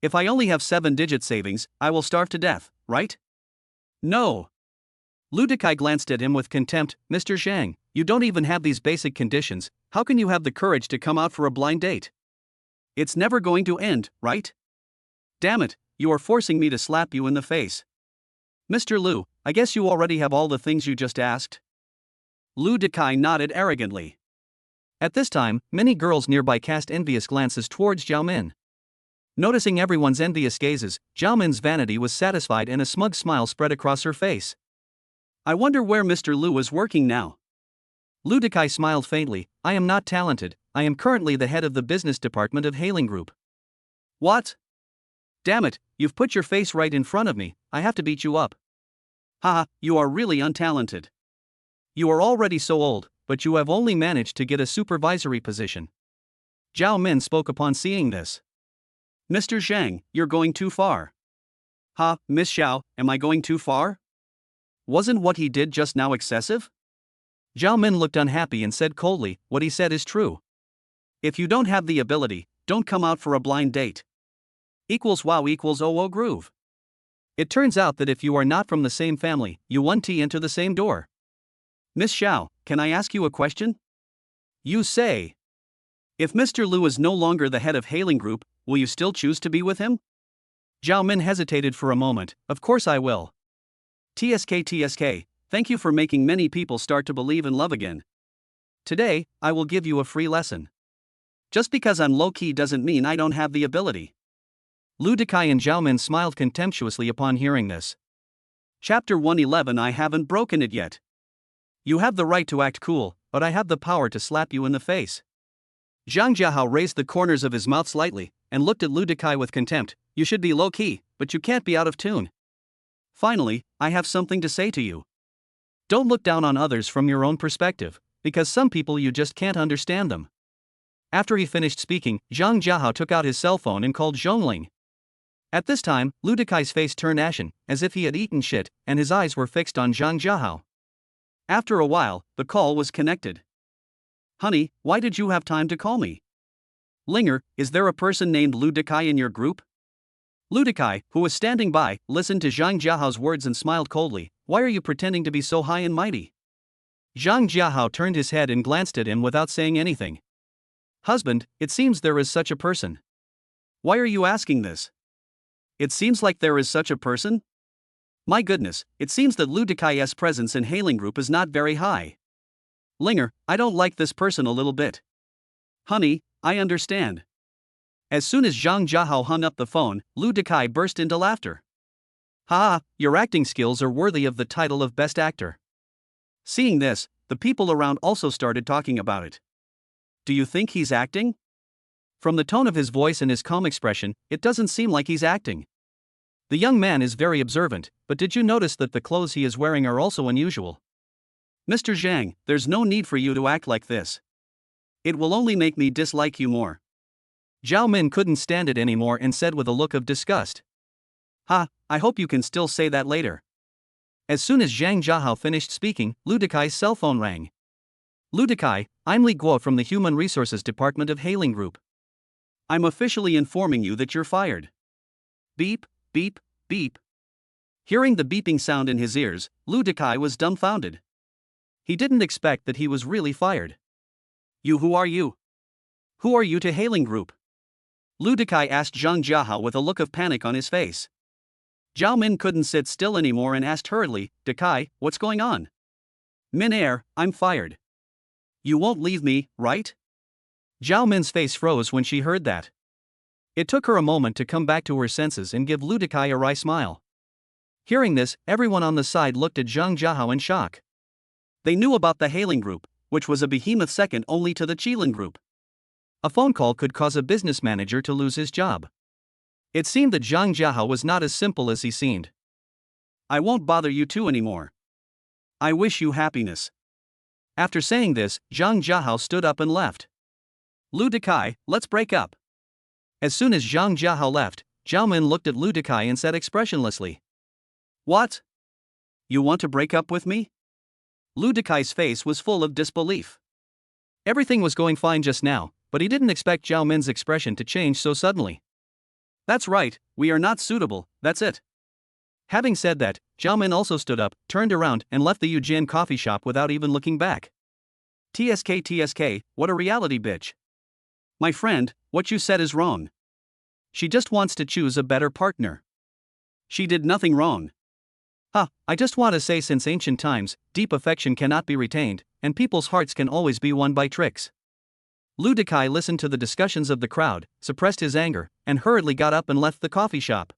If I only have 7-digit savings, I will starve to death, right? No. Lu Dekai glanced at him with contempt. Mr. Zhang, you don't even have these basic conditions, how can you have the courage to come out for a blind date? It's never going to end, right? Damn it, you are forcing me to slap you in the face. Mr. Lu, I guess you already have all the things you just asked? Lu Dekai nodded arrogantly. At this time, many girls nearby cast envious glances towards Zhao Min. Noticing everyone's envious gazes, Zhao Min's vanity was satisfied and a smug smile spread across her face. I wonder where Mr. Lu is working now. Lu Dekai smiled faintly. I am not talented, I am currently the head of the business department of Hailing Group. What? Damn it, you've put your face right in front of me, I have to beat you up. Haha, you are really untalented. You are already so old, but you have only managed to get a supervisory position. Zhao Min spoke upon seeing this. Mr. Zhang, you're going too far. Ha, Miss Xiao, am I going too far? Wasn't what he did just now excessive? Zhao Min looked unhappy and said coldly, what he said is true. If you don't have the ability, don't come out for a blind date. Equals wow equals oh groove. It turns out that if you are not from the same family, you won't enter the same door. Miss Xiao, can I ask you a question? You say. If Mr. Lu is no longer the head of Hailing Group, will you still choose to be with him? Zhao Min hesitated for a moment. Of course I will. TSK, thank you for making many people start to believe in love again. Today, I will give you a free lesson. Just because I'm low-key doesn't mean I don't have the ability. Lu Dekai and Zhao Min smiled contemptuously upon hearing this. Chapter 111 I haven't broken it yet. You have the right to act cool, but I have the power to slap you in the face. Zhang Jiahao raised the corners of his mouth slightly, and looked at Lu Dekai with contempt. You should be low-key, but you can't be out of tune. Finally, I have something to say to you. Don't look down on others from your own perspective, because some people you just can't understand them. After he finished speaking, Zhang Jiahao took out his cell phone and called Zhongling. At this time, Lu Dekai's face turned ashen, as if he had eaten shit, and his eyes were fixed on Zhang Jiahao. After a while, the call was connected. Honey, why did you have time to call me? Linger, is there a person named Lu Dekai in your group? Lu Dekai, who was standing by, listened to Zhang Jiahao's words and smiled coldly. Why are you pretending to be so high and mighty? Zhang Jiahao turned his head and glanced at him without saying anything. Husband, it seems there is such a person. Why are you asking this? It seems like there is such a person? My goodness, it seems that Lu Dekai's presence in Hailing Group is not very high. Linger, I don't like this person a little bit. Honey, I understand. As soon as Zhang Jiahao hung up the phone, Lu Dekai burst into laughter. Ha, your acting skills are worthy of the title of Best Actor. Seeing this, the people around also started talking about it. Do you think he's acting? From the tone of his voice and his calm expression, it doesn't seem like he's acting. The young man is very observant, but did you notice that the clothes he is wearing are also unusual? Mr. Zhang, there's no need for you to act like this. It will only make me dislike you more. Zhao Min couldn't stand it anymore and said with a look of disgust. Ha, I hope you can still say that later. As soon as Zhang Jiahao finished speaking, Lu Dekai's cell phone rang. Lu Dekai, I'm Li Guo from the Human Resources Department of Hailing Group. I'm officially informing you that you're fired. Beep, beep, beep. Hearing the beeping sound in his ears, Lu Dekai was dumbfounded. He didn't expect that he was really fired. Who are you? Who are you to Hailing Group? Lu Dekai asked Zhang Jiahao with a look of panic on his face. Zhao Min couldn't sit still anymore and asked hurriedly, Dekai, what's going on? Min-air, I'm fired. You won't leave me, right? Zhao Min's face froze when she heard that. It took her a moment to come back to her senses and give Lu Dekai a wry smile. Hearing this, everyone on the side looked at Zhang Jiahao in shock. They knew about the Hailing Group, which was a behemoth second only to the Qilin Group. A phone call could cause a business manager to lose his job. It seemed that Zhang Jiahao was not as simple as he seemed. I won't bother you two anymore. I wish you happiness. After saying this, Zhang Jiahao stood up and left. Lu Dekai, let's break up. As soon as Zhang Jiahao left, Zhao Min looked at Lu Dekai and said expressionlessly. What? you want to break up with me? Lu Dekai's face was full of disbelief. Everything was going fine just now, but he didn't expect Zhao Min's expression to change so suddenly. That's right, we are not suitable, that's it. Having said that, Zhao Min also stood up, turned around, and left the Yujian coffee shop without even looking back. TSK, what a reality bitch. My friend, what you said is wrong. She just wants to choose a better partner. She did nothing wrong. I just want to say, since ancient times, deep affection cannot be retained, and people's hearts can always be won by tricks. Lu Dekai listened to the discussions of the crowd, suppressed his anger, and hurriedly got up and left the coffee shop.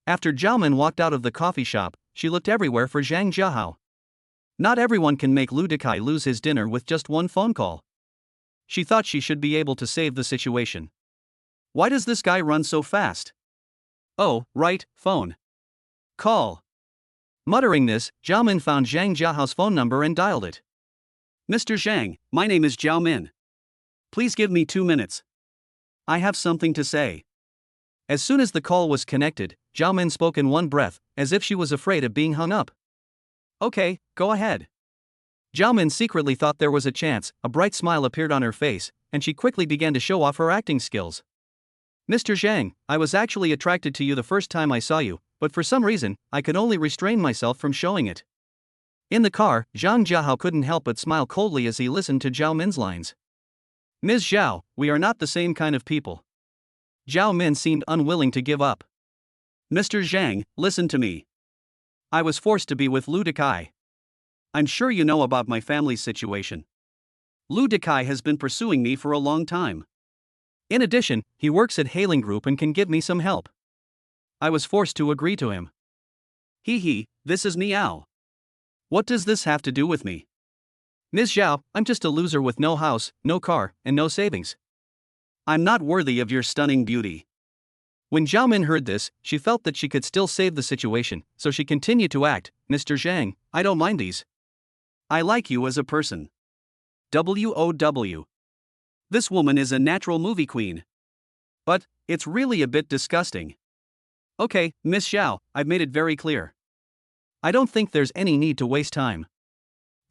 After Zhao Min walked out of the coffee shop, she looked everywhere for Zhang Jiahao. Not everyone can make Lu Dekai lose his dinner with just one phone call. She thought she should be able to save the situation. Why does this guy run so fast? Oh, right, phone. Call. Muttering this, Zhao Min found Zhang Jiahao's phone number and dialed it. Mr. Zhang, my name is Zhao Min. Please give me 2 minutes. I have something to say. As soon as the call was connected, Zhao Min spoke in one breath, as if she was afraid of being hung up. Okay, go ahead. Zhao Min secretly thought there was a chance. A bright smile appeared on her face, and she quickly began to show off her acting skills. Mr. Zhang, I was actually attracted to you the first time I saw you, but for some reason, I could only restrain myself from showing it. In the car, Zhang Jiahao couldn't help but smile coldly as he listened to Zhao Min's lines. Ms. Zhao, we are not the same kind of people. Zhao Min seemed unwilling to give up. Mr. Zhang, listen to me. I was forced to be with Lu Dekai. I'm sure you know about my family's situation. Lu Dekai has been pursuing me for a long time. In addition, he works at Hailing Group and can give me some help. I was forced to agree to him. This is meow. What does this have to do with me? Ms. Zhao, I'm just a loser with no house, no car, and no savings. I'm not worthy of your stunning beauty. When Zhao Min heard this, she felt that she could still save the situation, so she continued to act. Mr. Zhang, I don't mind these. I like you as a person. WOW. This woman is a natural movie queen. But, it's really a bit disgusting. Okay, Miss Zhao, I've made it very clear. I don't think there's any need to waste time.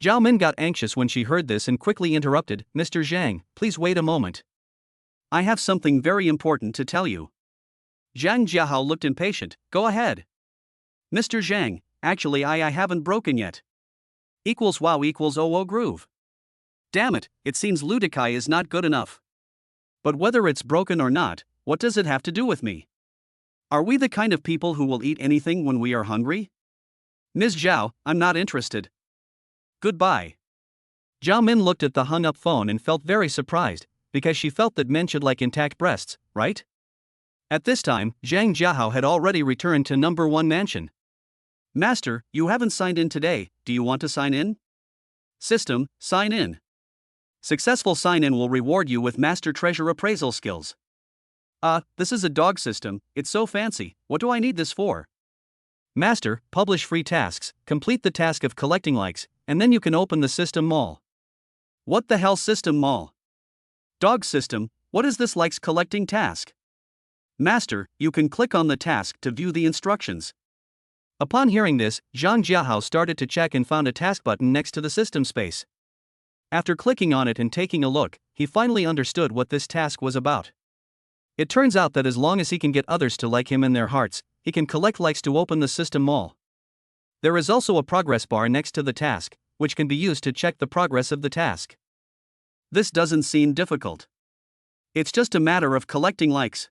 Zhao Min got anxious when she heard this and quickly interrupted. Mr. Zhang, please wait a moment. I have something very important to tell you. Zhang Jiahao looked impatient. Go ahead. Mr. Zhang, actually I haven't broken yet. Wow equals OO groove. Damn it, it seems Lu Dekai is not good enough. But whether it's broken or not, what does it have to do with me? Are we the kind of people who will eat anything when we are hungry? Ms. Zhao, I'm not interested. Goodbye. Zhao Min looked at the hung-up phone and felt very surprised, because she felt that men should like intact breasts, right? At this time, Zhang Jiahao had already returned to number 1 mansion. Master, you haven't signed in today, do you want to sign in? System, sign in. Successful sign-in will reward you with Master Treasure appraisal skills. This is a dog system, it's so fancy, what do I need this for? Master, publish free tasks, complete the task of collecting likes, and then you can open the system mall. What the hell system mall? Dog system, what is this likes collecting task? Master, you can click on the task to view the instructions. Upon hearing this, Zhang Jiahao started to check and found a task button next to the system space. After clicking on it and taking a look, he finally understood what this task was about. It turns out that as long as he can get others to like him in their hearts, he can collect likes to open the system mall. There is also a progress bar next to the task, which can be used to check the progress of the task. This doesn't seem difficult. It's just a matter of collecting likes.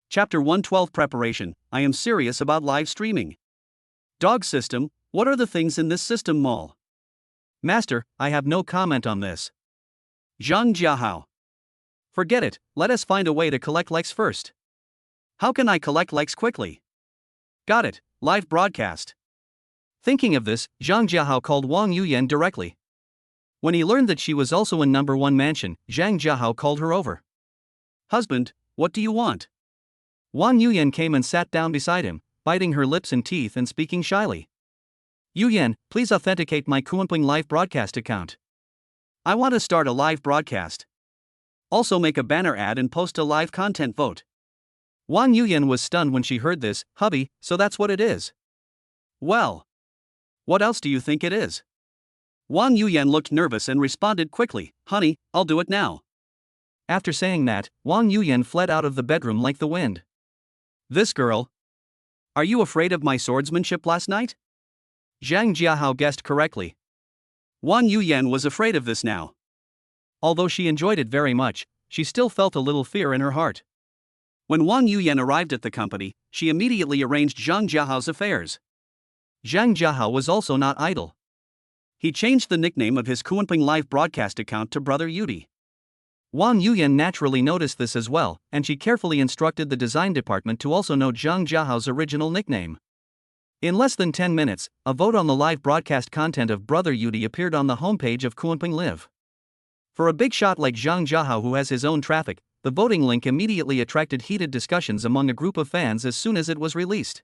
Chapter 112 Preparation. I am serious about live streaming. Dog system, what are the things in this system mall? Master, I have no comment on this. Zhang Jiahao. Forget it, let us find a way to collect likes first. How can I collect likes quickly? Got it, live broadcast. Thinking of this, Zhang Jiahao called Wang Yuyan directly. When he learned that she was also in number 1 mansion, Zhang Jiahao called her over. Husband, what do you want? Wang Yuyan came and sat down beside him, biting her lips and teeth and speaking shyly. Yuyan, please authenticate my Kunping live broadcast account. I want to start a live broadcast. Also make a banner ad and post a live content vote. Wang Yuyan was stunned when she heard this. Hubby, so that's what it is. Well. What else do you think it is? Wang Yuyan looked nervous and responded quickly, "Honey, I'll do it now." After saying that, Wang Yuyan fled out of the bedroom like the wind. This girl. Are you afraid of my swordsmanship last night? Zhang Jiahao guessed correctly. Wang Yuyan was afraid of this now. Although she enjoyed it very much, she still felt a little fear in her heart. When Wang Yuyan arrived at the company, she immediately arranged Zhang Jiahao's affairs. Zhang Jiahao was also not idle. He changed the nickname of his Kunpeng live broadcast account to Brother Yudi. Wang Yuyan naturally noticed this as well, and she carefully instructed the design department to also note Zhang Jiahao's original nickname. In less than 10 minutes, a vote on the live broadcast content of Brother Yudi appeared on the homepage of Kunpeng Live. For a big shot like Zhang Jiahao who has his own traffic, the voting link immediately attracted heated discussions among a group of fans as soon as it was released.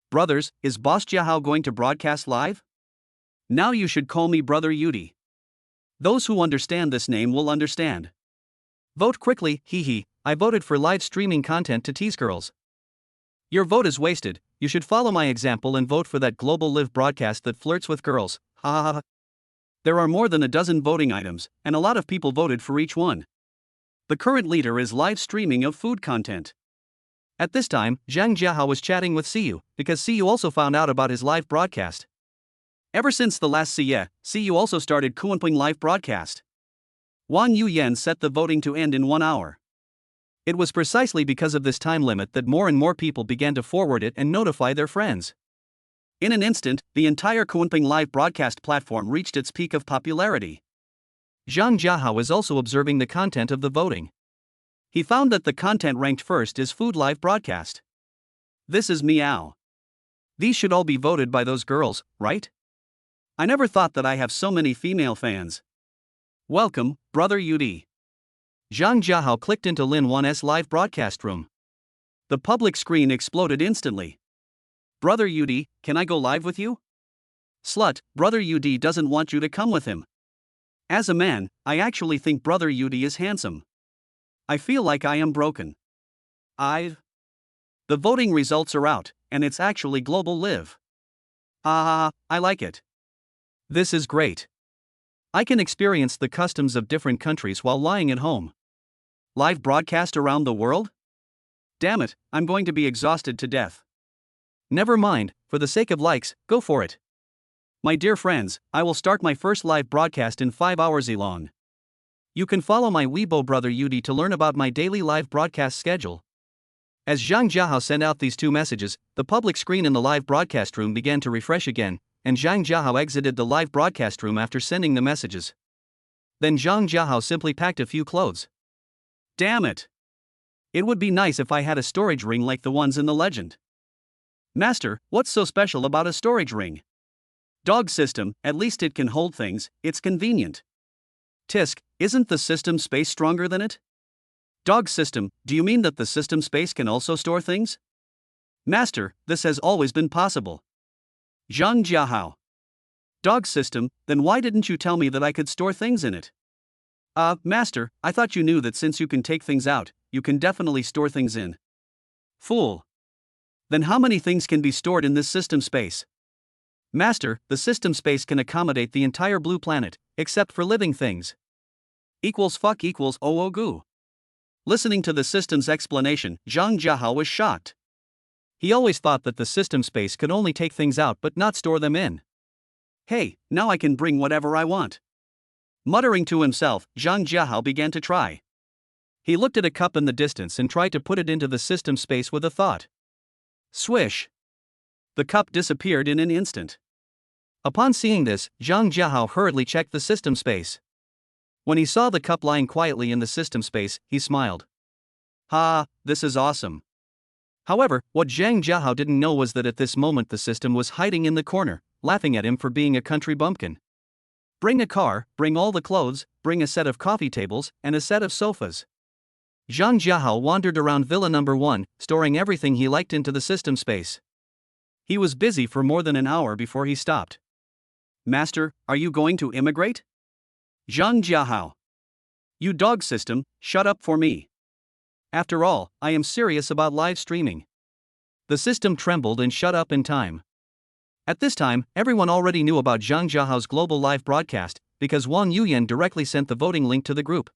Brothers, is Boss Jiahao going to broadcast live? Now you should call me Brother Yudi. Those who understand this name will understand. Vote quickly, hee. I voted for live streaming content to tease girls. Your vote is wasted, you should follow my example and vote for that global live broadcast that flirts with girls, ha ha ha. There are more than a dozen voting items, and a lot of people voted for each one. The current leader is live streaming of food content. At this time, Zhang Jiahao was chatting with Siyu, because Siyu also found out about his live broadcast. Ever since the last Siyu also started Kunpeng live broadcast. Wang Yuyan set the voting to end in 1 hour. It was precisely because of this time limit that more and more people began to forward it and notify their friends. In an instant, the entire Kunpeng live broadcast platform reached its peak of popularity. Zhang Jiahao is also observing the content of the voting. He found that the content ranked first is food live broadcast. This is meow. These should all be voted by those girls, right? I never thought that I have so many female fans. Welcome, Brother Yudi. Zhang Jiahao clicked into Lin Wan's live broadcast room. The public screen exploded instantly. Brother Yudi, can I go live with you? Slut, Brother Yudi doesn't want you to come with him. As a man, I actually think Brother Yudi is handsome. I feel like I am broken. The voting results are out, and it's actually global live. I like it. This is great. I can experience the customs of different countries while lying at home. Live broadcast around the world? Damn it, I'm going to be exhausted to death. Never mind, for the sake of likes, go for it. My dear friends, I will start my first live broadcast in 5 hours long. You can follow my Weibo Brother Yudi to learn about my daily live broadcast schedule. As Zhang Jiahao sent out these two messages, the public screen in the live broadcast room began to refresh again, and Zhang Jiahao exited the live broadcast room after sending the messages. Then Zhang Jiahao simply packed a few clothes. Damn it! It would be nice if I had a storage ring like the ones in the legend. Master, what's so special about a storage ring? Dog system, at least it can hold things, it's convenient. Tisk, isn't the system space stronger than it? Dog system, do you mean that the system space can also store things? Master, this has always been possible. Zhang Jiahao. Dog system, then why didn't you tell me that I could store things in it? Master, I thought you knew that since you can take things out, you can definitely store things in. Fool. Then how many things can be stored in this system space? Master, the system space can accommodate the entire blue planet, except for living things. Fuck equals goo. Listening to the system's explanation, Zhang Jiahao was shocked. He always thought that the system space could only take things out but not store them in. Hey, now I can bring whatever I want. Muttering to himself, Zhang Jiahao began to try. He looked at a cup in the distance and tried to put it into the system space with a thought. Swish. The cup disappeared in an instant. Upon seeing this, Zhang Jiahao hurriedly checked the system space. When he saw the cup lying quietly in the system space, he smiled. Ha, this is awesome. However, what Zhang Jiahao didn't know was that at this moment the system was hiding in the corner, laughing at him for being a country bumpkin. Bring a car, bring all the clothes, bring a set of coffee tables, and a set of sofas. Zhang Jiahao wandered around Villa number 1, storing everything he liked into the system space. He was busy for more than an hour before he stopped. Master, are you going to immigrate? Zhang Jiahao. You dog system, shut up for me. After all, I am serious about live streaming. The system trembled and shut up in time. At this time, everyone already knew about Zhang Jiahao's global live broadcast, because Wang Yuyan directly sent the voting link to the group.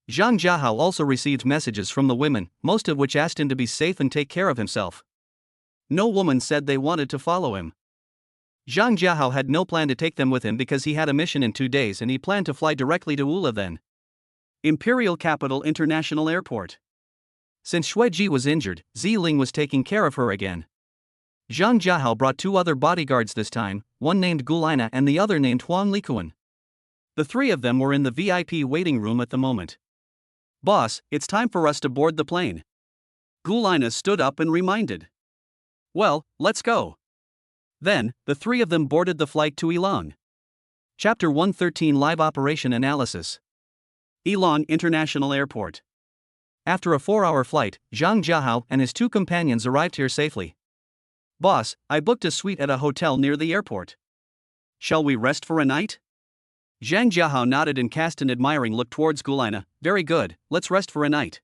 Zhang Jiahao also received messages from the women, most of which asked him to be safe and take care of himself. No woman said they wanted to follow him. Zhang Jiahao had no plan to take them with him because he had a mission in 2 days and he planned to fly directly to Ula then. Imperial Capital International Airport. Since Shui Ji was injured, Zi Ling was taking care of her again. Zhang Jiahao brought 2 other bodyguards this time, one named Gulina and the other named Huang Likuan. The 3 of them were in the VIP waiting room at the moment. Boss, it's time for us to board the plane. Gulina stood up and reminded. Well, let's go. Then, the 3 of them boarded the flight to Ilang. Chapter 113 Live Operation Analysis. Ilang International Airport. After a 4-hour flight, Zhang Jiahao and his 2 companions arrived here safely. Boss, I booked a suite at a hotel near the airport. Shall we rest for a night? Zhang Jiahao nodded and cast an admiring look towards Gulina. Very good, let's rest for a night.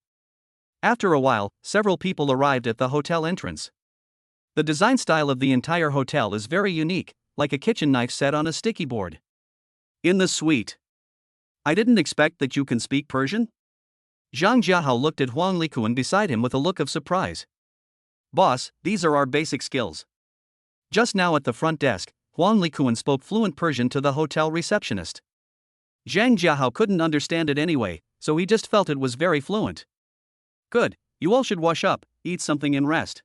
After a while, several people arrived at the hotel entrance. The design style of the entire hotel is very unique, like a kitchen knife set on a sticky board. In the suite. I didn't expect that you can speak Persian? Zhang Jiahao looked at Huang Likuan beside him with a look of surprise. Boss, these are our basic skills. Just now at the front desk, Huang Likuan spoke fluent Persian to the hotel receptionist. Zhang Jiahao couldn't understand it anyway, so he just felt it was very fluent. Good, you all should wash up, eat something and rest.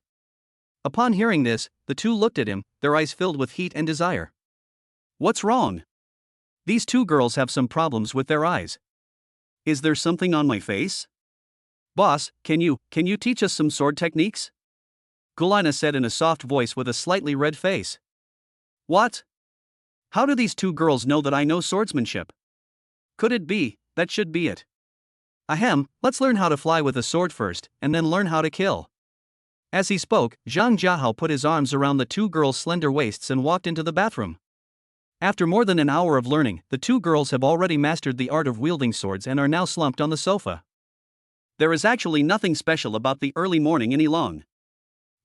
Upon hearing this, the 2 looked at him, their eyes filled with heat and desire. What's wrong? These 2 girls have some problems with their eyes. Is there something on my face? Boss, can you teach us some sword techniques? Gulina said in a soft voice with a slightly red face. What? How do these 2 girls know that I know swordsmanship? Could it be, that should be it. Ahem, let's learn how to fly with a sword first, and then learn how to kill. As he spoke, Zhang Jiahao put his arms around the 2 girls' slender waists and walked into the bathroom. After more than an hour of learning, the 2 girls have already mastered the art of wielding swords and are now slumped on the sofa. There is actually nothing special about the early morning in Ilang.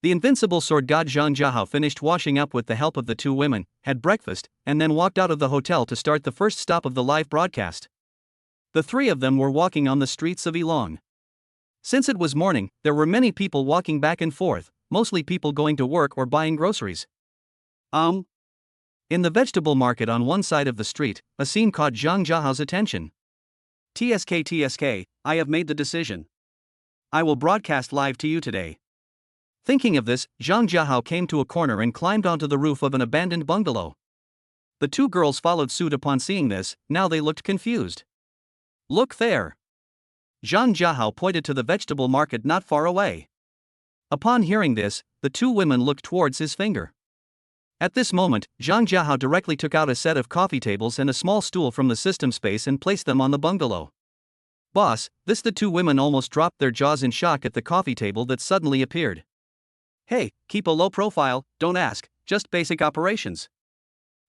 The invincible sword god Zhang Jiahao finished washing up with the help of the 2 women, had breakfast, and then walked out of the hotel to start the first stop of the live broadcast. The 3 of them were walking on the streets of Ilang. Since it was morning, there were many people walking back and forth, mostly people going to work or buying groceries. In the vegetable market on one side of the street, a scene caught Zhang Jiahao's attention. TSK, I have made the decision. I will broadcast live to you today. Thinking of this, Zhang Jiahao came to a corner and climbed onto the roof of an abandoned bungalow. The 2 girls followed suit upon seeing this, now they looked confused. Look there. Zhang Jiahao pointed to the vegetable market not far away. Upon hearing this, the 2 women looked towards his finger. At this moment, Zhang Jiahao directly took out a set of coffee tables and a small stool from the system space and placed them on the bungalow. Boss, this the 2 women almost dropped their jaws in shock at the coffee table that suddenly appeared. Hey, keep a low profile, don't ask, just basic operations.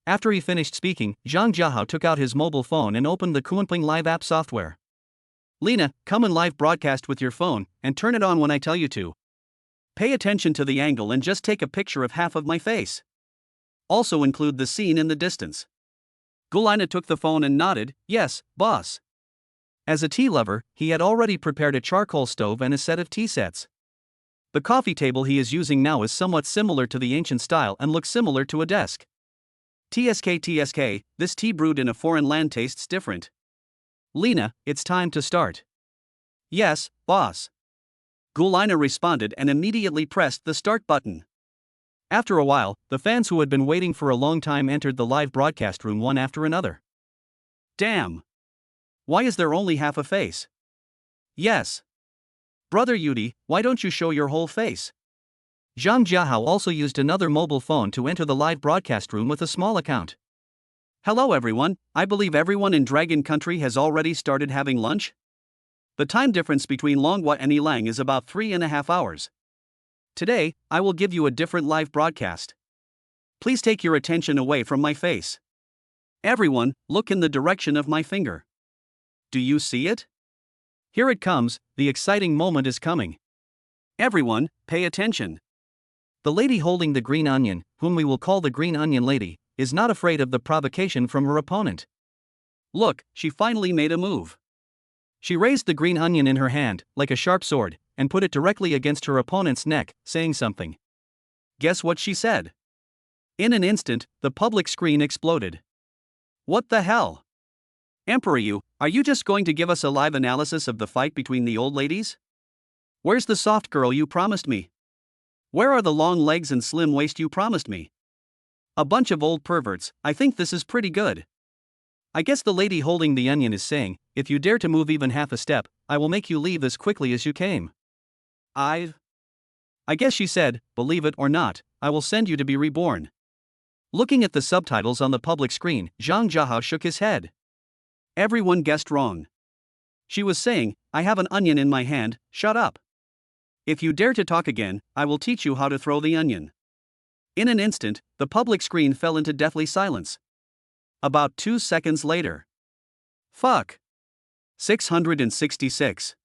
After he finished speaking, Zhang Jiahao took out his mobile phone and opened the Kunping Live app software. Lina, come and live broadcast with your phone, and turn it on when I tell you to. Pay attention to the angle and just take a picture of half of my face. Also include the scene in the distance. Gulina took the phone and nodded, yes, boss. As a tea lover, he had already prepared a charcoal stove and a set of tea sets. The coffee table he is using now is somewhat similar to the ancient style and looks similar to a desk. TSK, this tea brewed in a foreign land tastes different. Lina, it's time to start. Yes, boss. Gulina responded and immediately pressed the start button. After a while, the fans who had been waiting for a long time entered the live broadcast room one after another. Damn. Why is there only half a face? Yes. Brother Yudi, why don't you show your whole face? Zhang Jiahao also used another mobile phone to enter the live broadcast room with a small account. Hello everyone, I believe everyone in Dragon Country has already started having lunch? The time difference between Longhua and Ilang is about 3.5 hours. Today, I will give you a different live broadcast. Please take your attention away from my face. Everyone, look in the direction of my finger. Do you see it? Here it comes, the exciting moment is coming. Everyone, pay attention. The lady holding the green onion, whom we will call the green onion lady, is not afraid of the provocation from her opponent. Look, she finally made a move. She raised the green onion in her hand, like a sharp sword, and put it directly against her opponent's neck, saying something. Guess what she said? In an instant, the public screen exploded. What the hell? Emperor, are you just going to give us a live analysis of the fight between the old ladies? Where's the soft girl you promised me? Where are the long legs and slim waist you promised me? A bunch of old perverts. I think this is pretty good. I guess the lady holding the onion is saying, if you dare to move even half a step, I will make you leave as quickly as you came. I guess she said, believe it or not, I will send you to be reborn. Looking at the subtitles on the public screen, Zhang Jiahao shook his head. Everyone guessed wrong. She was saying, I have an onion in my hand, shut up. If you dare to talk again, I will teach you how to throw the onion. In an instant, the public screen fell into deathly silence. About 2 seconds later. Fuck. 666.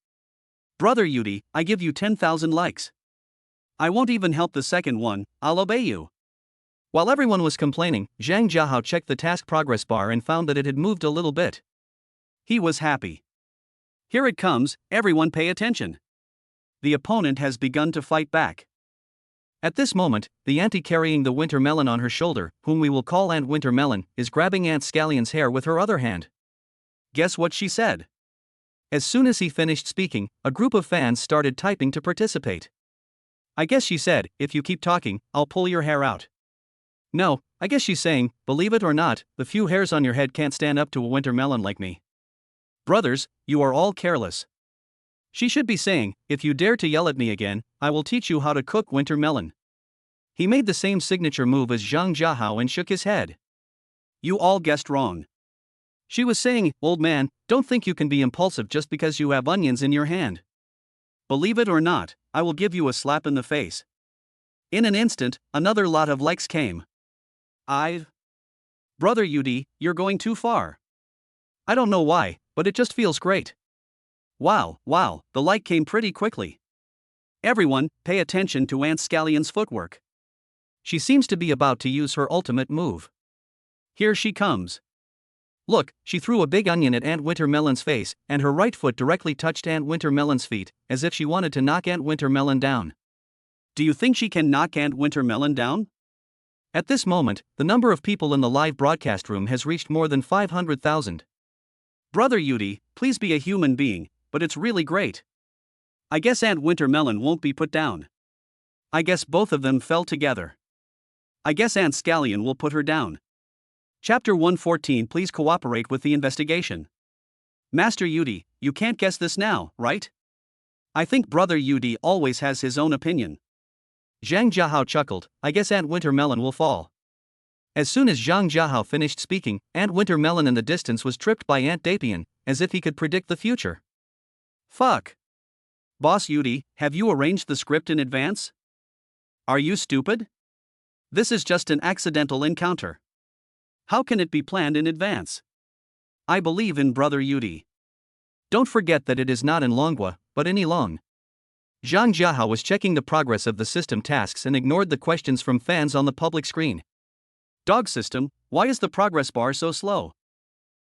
Brother Yudi, I give you 10,000 likes. I won't even help the second one, I'll obey you. While everyone was complaining, Zhang Jiahao checked the task progress bar and found that it had moved a little bit. He was happy. Here it comes, everyone pay attention. The opponent has begun to fight back. At this moment, the auntie carrying the winter melon on her shoulder, whom we will call Aunt Winter Melon, is grabbing Aunt Scallion's hair with her other hand. Guess what she said? As soon as he finished speaking, a group of fans started typing to participate. I guess she said, if you keep talking, I'll pull your hair out. No, I guess she's saying, believe it or not, the few hairs on your head can't stand up to a winter melon like me. Brothers, you are all careless. She should be saying, if you dare to yell at me again, I will teach you how to cook winter melon. He made the same signature move as Zhang Jiahao and shook his head. You all guessed wrong. She was saying, old man, don't think you can be impulsive just because you have onions in your hand. Believe it or not, I will give you a slap in the face. In an instant, another lot of likes came. Brother Yudi, you're going too far. I don't know why, but it just feels great. Wow, the like came pretty quickly. Everyone, pay attention to Aunt Scallion's footwork. She seems to be about to use her ultimate move. Here she comes. Look, she threw a big onion at Aunt Winter Melon's face, and her right foot directly touched Aunt Winter Melon's feet, as if she wanted to knock Aunt Winter Melon down. Do you think she can knock Aunt Winter Melon down? At this moment, the number of people in the live broadcast room has reached more than 500,000. Brother Yudi, please be a human being, but it's really great. I guess Aunt Winter Melon won't be put down. I guess both of them fell together. I guess Aunt Scallion will put her down. Chapter 114. Please cooperate with the investigation. Master Yudi, you can't guess this now, right? I think Brother Yudi always has his own opinion. Zhang Jiahao chuckled, I guess Aunt Winter Melon will fall. As soon as Zhang Jiahao finished speaking, Aunt Winter Melon in the distance was tripped by Aunt Dapian, as if he could predict the future. Fuck. Boss Yudi, have you arranged the script in advance? Are you stupid? This is just an accidental encounter. How can it be planned in advance? I believe in Brother Yudi. Don't forget that it is not in Longua, but in Ilong. Zhang Jiahao was checking the progress of the system tasks and ignored the questions from fans on the public screen. Dog system, why is the progress bar so slow?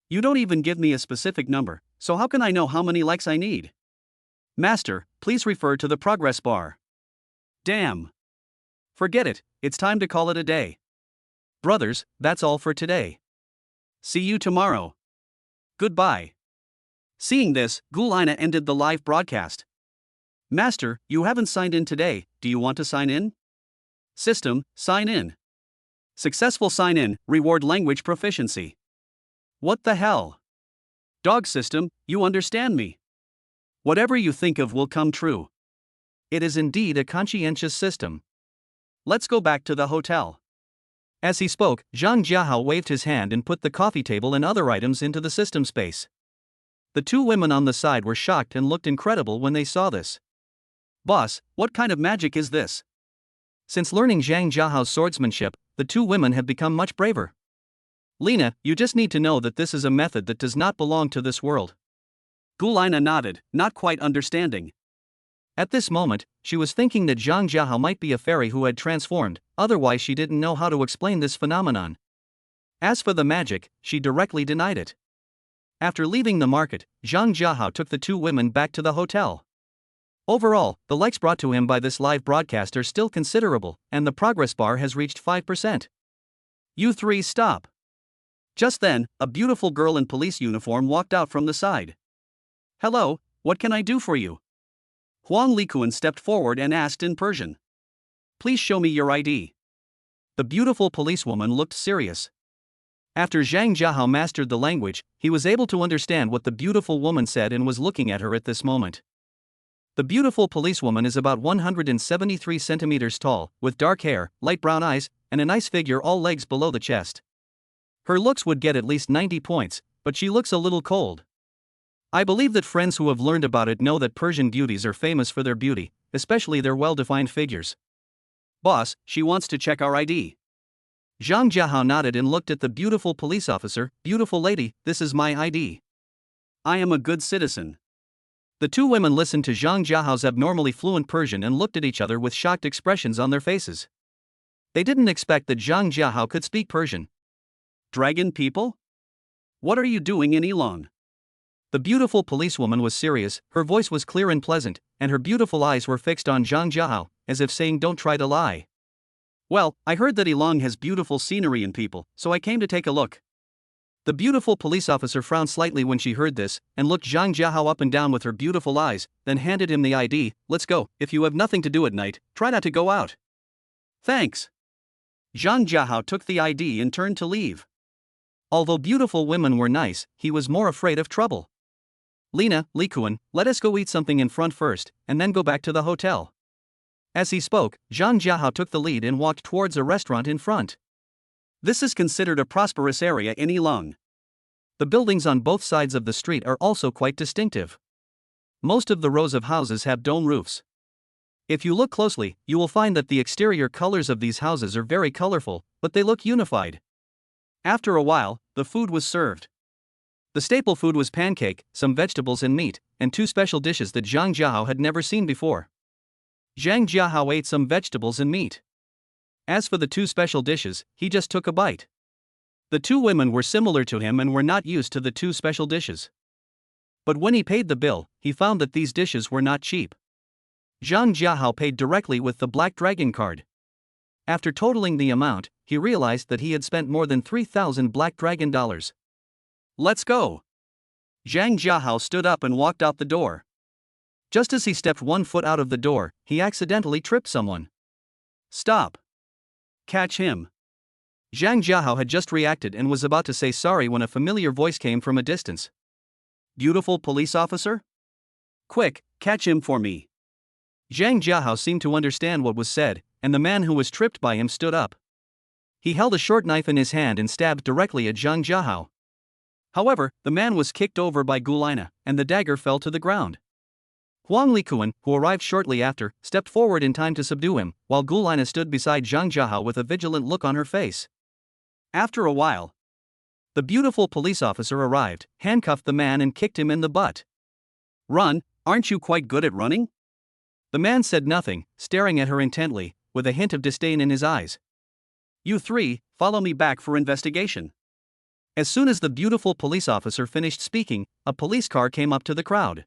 You don't even give me a specific number, so how can I know how many likes I need? Master, please refer to the progress bar. Damn. Forget it, it's time to call it a day. Brothers, that's all for today. See you tomorrow. Goodbye. Seeing this, Gulina ended the live broadcast. Master, you haven't signed in today, do you want to sign in? System, sign in. Successful sign in, reward language proficiency. What the hell? Dog system, you understand me. Whatever you think of will come true. It is indeed a conscientious system. Let's go back to the hotel. As he spoke, Zhang Jiahao waved his hand and put the coffee table and other items into the system space. The two women on the side were shocked and looked incredible when they saw this. Boss, what kind of magic is this? Since learning Zhang Jiahao's swordsmanship, the two women have become much braver. Lina, you just need to know that this is a method that does not belong to this world. Gulina nodded, not quite understanding. At this moment, she was thinking that Zhang Jiahao might be a fairy who had transformed, otherwise she didn't know how to explain this phenomenon. As for the magic, she directly denied it. After leaving the market, Zhang Jiahao took the two women back to the hotel. Overall, the likes brought to him by this live broadcast are still considerable, and the progress bar has reached 5%. You three stop. Just then, a beautiful girl in police uniform walked out from the side. Hello, what can I do for you? Huang Likuan stepped forward and asked in Persian. Please show me your ID. The beautiful policewoman looked serious. After Zhang Jiahao mastered the language, he was able to understand what the beautiful woman said and was looking at her at this moment. The beautiful policewoman is about 173 centimeters tall, with dark hair, light brown eyes, and a nice figure all legs below the chest. Her looks would get at least 90 points, but she looks a little cold. I believe that friends who have learned about it know that Persian beauties are famous for their beauty, especially their well-defined figures. Boss, she wants to check our ID. Zhang Jiahao nodded and looked at the beautiful police officer. Beautiful lady, this is my ID. I am a good citizen. The two women listened to Zhang Jiahao's abnormally fluent Persian and looked at each other with shocked expressions on their faces. They didn't expect that Zhang Jiahao could speak Persian. Dragon people? What are you doing in Elong? The beautiful policewoman was serious, her voice was clear and pleasant, and her beautiful eyes were fixed on Zhang Jiahao, as if saying don't try to lie. Well, I heard that Elong has beautiful scenery and people, so I came to take a look. The beautiful police officer frowned slightly when she heard this, and looked Zhang Jiahao up and down with her beautiful eyes, then handed him the ID. Let's go, if you have nothing to do at night, try not to go out. Thanks. Zhang Jiahao took the ID and turned to leave. Although beautiful women were nice, he was more afraid of trouble. Lina, Likuan, let us go eat something in front first, and then go back to the hotel. As he spoke, Zhang Jiahao took the lead and walked towards a restaurant in front. This is considered a prosperous area in Elong. The buildings on both sides of the street are also quite distinctive. Most of the rows of houses have dome roofs. If you look closely, you will find that the exterior colors of these houses are very colorful, but they look unified. After a while, the food was served. The staple food was pancake, some vegetables and meat, and two special dishes that Zhang Jiahao had never seen before. Zhang Jiahao ate some vegetables and meat. As for the two special dishes, he just took a bite. The two women were similar to him and were not used to the two special dishes. But when he paid the bill, he found that these dishes were not cheap. Zhang Jiahao paid directly with the Black Dragon card. After totaling the amount, he realized that he had spent more than 3,000 Black Dragon dollars. Let's go. Zhang Jiahao stood up and walked out the door. Just as he stepped one foot out of the door, he accidentally tripped someone. Stop. Catch him. Zhang Jiahao had just reacted and was about to say sorry when a familiar voice came from a distance. Beautiful police officer? Quick, catch him for me. Zhang Jiahao seemed to understand what was said, and the man who was tripped by him stood up. He held a short knife in his hand and stabbed directly at Zhang Jiahao. However, the man was kicked over by Gulina, and the dagger fell to the ground. Huang Likuan, who arrived shortly after, stepped forward in time to subdue him, while Gulina stood beside Zhang Jiahao with a vigilant look on her face. After a while, the beautiful police officer arrived, handcuffed the man and kicked him in the butt. Run, aren't you quite good at running? The man said nothing, staring at her intently, with a hint of disdain in his eyes. You three, follow me back for investigation. As soon as the beautiful police officer finished speaking, a police car came up to the crowd.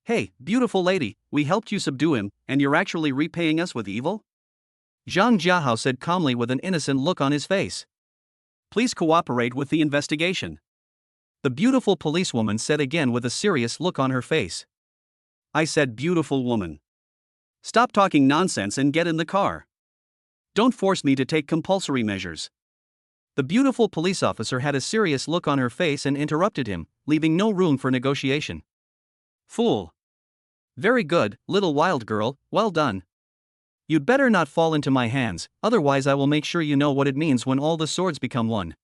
Hey, beautiful lady, we helped you subdue him, and you're actually repaying us with evil? Zhang Jiahao said calmly with an innocent look on his face. Please cooperate with the investigation. The beautiful policewoman said again with a serious look on her face. I said beautiful woman. Stop talking nonsense and get in the car. Don't force me to take compulsory measures. The beautiful police officer had a serious look on her face and interrupted him, leaving no room for negotiation. Fool. Very good, little wild girl, well done. You'd better not fall into my hands, otherwise I will make sure you know what it means when all the swords become one.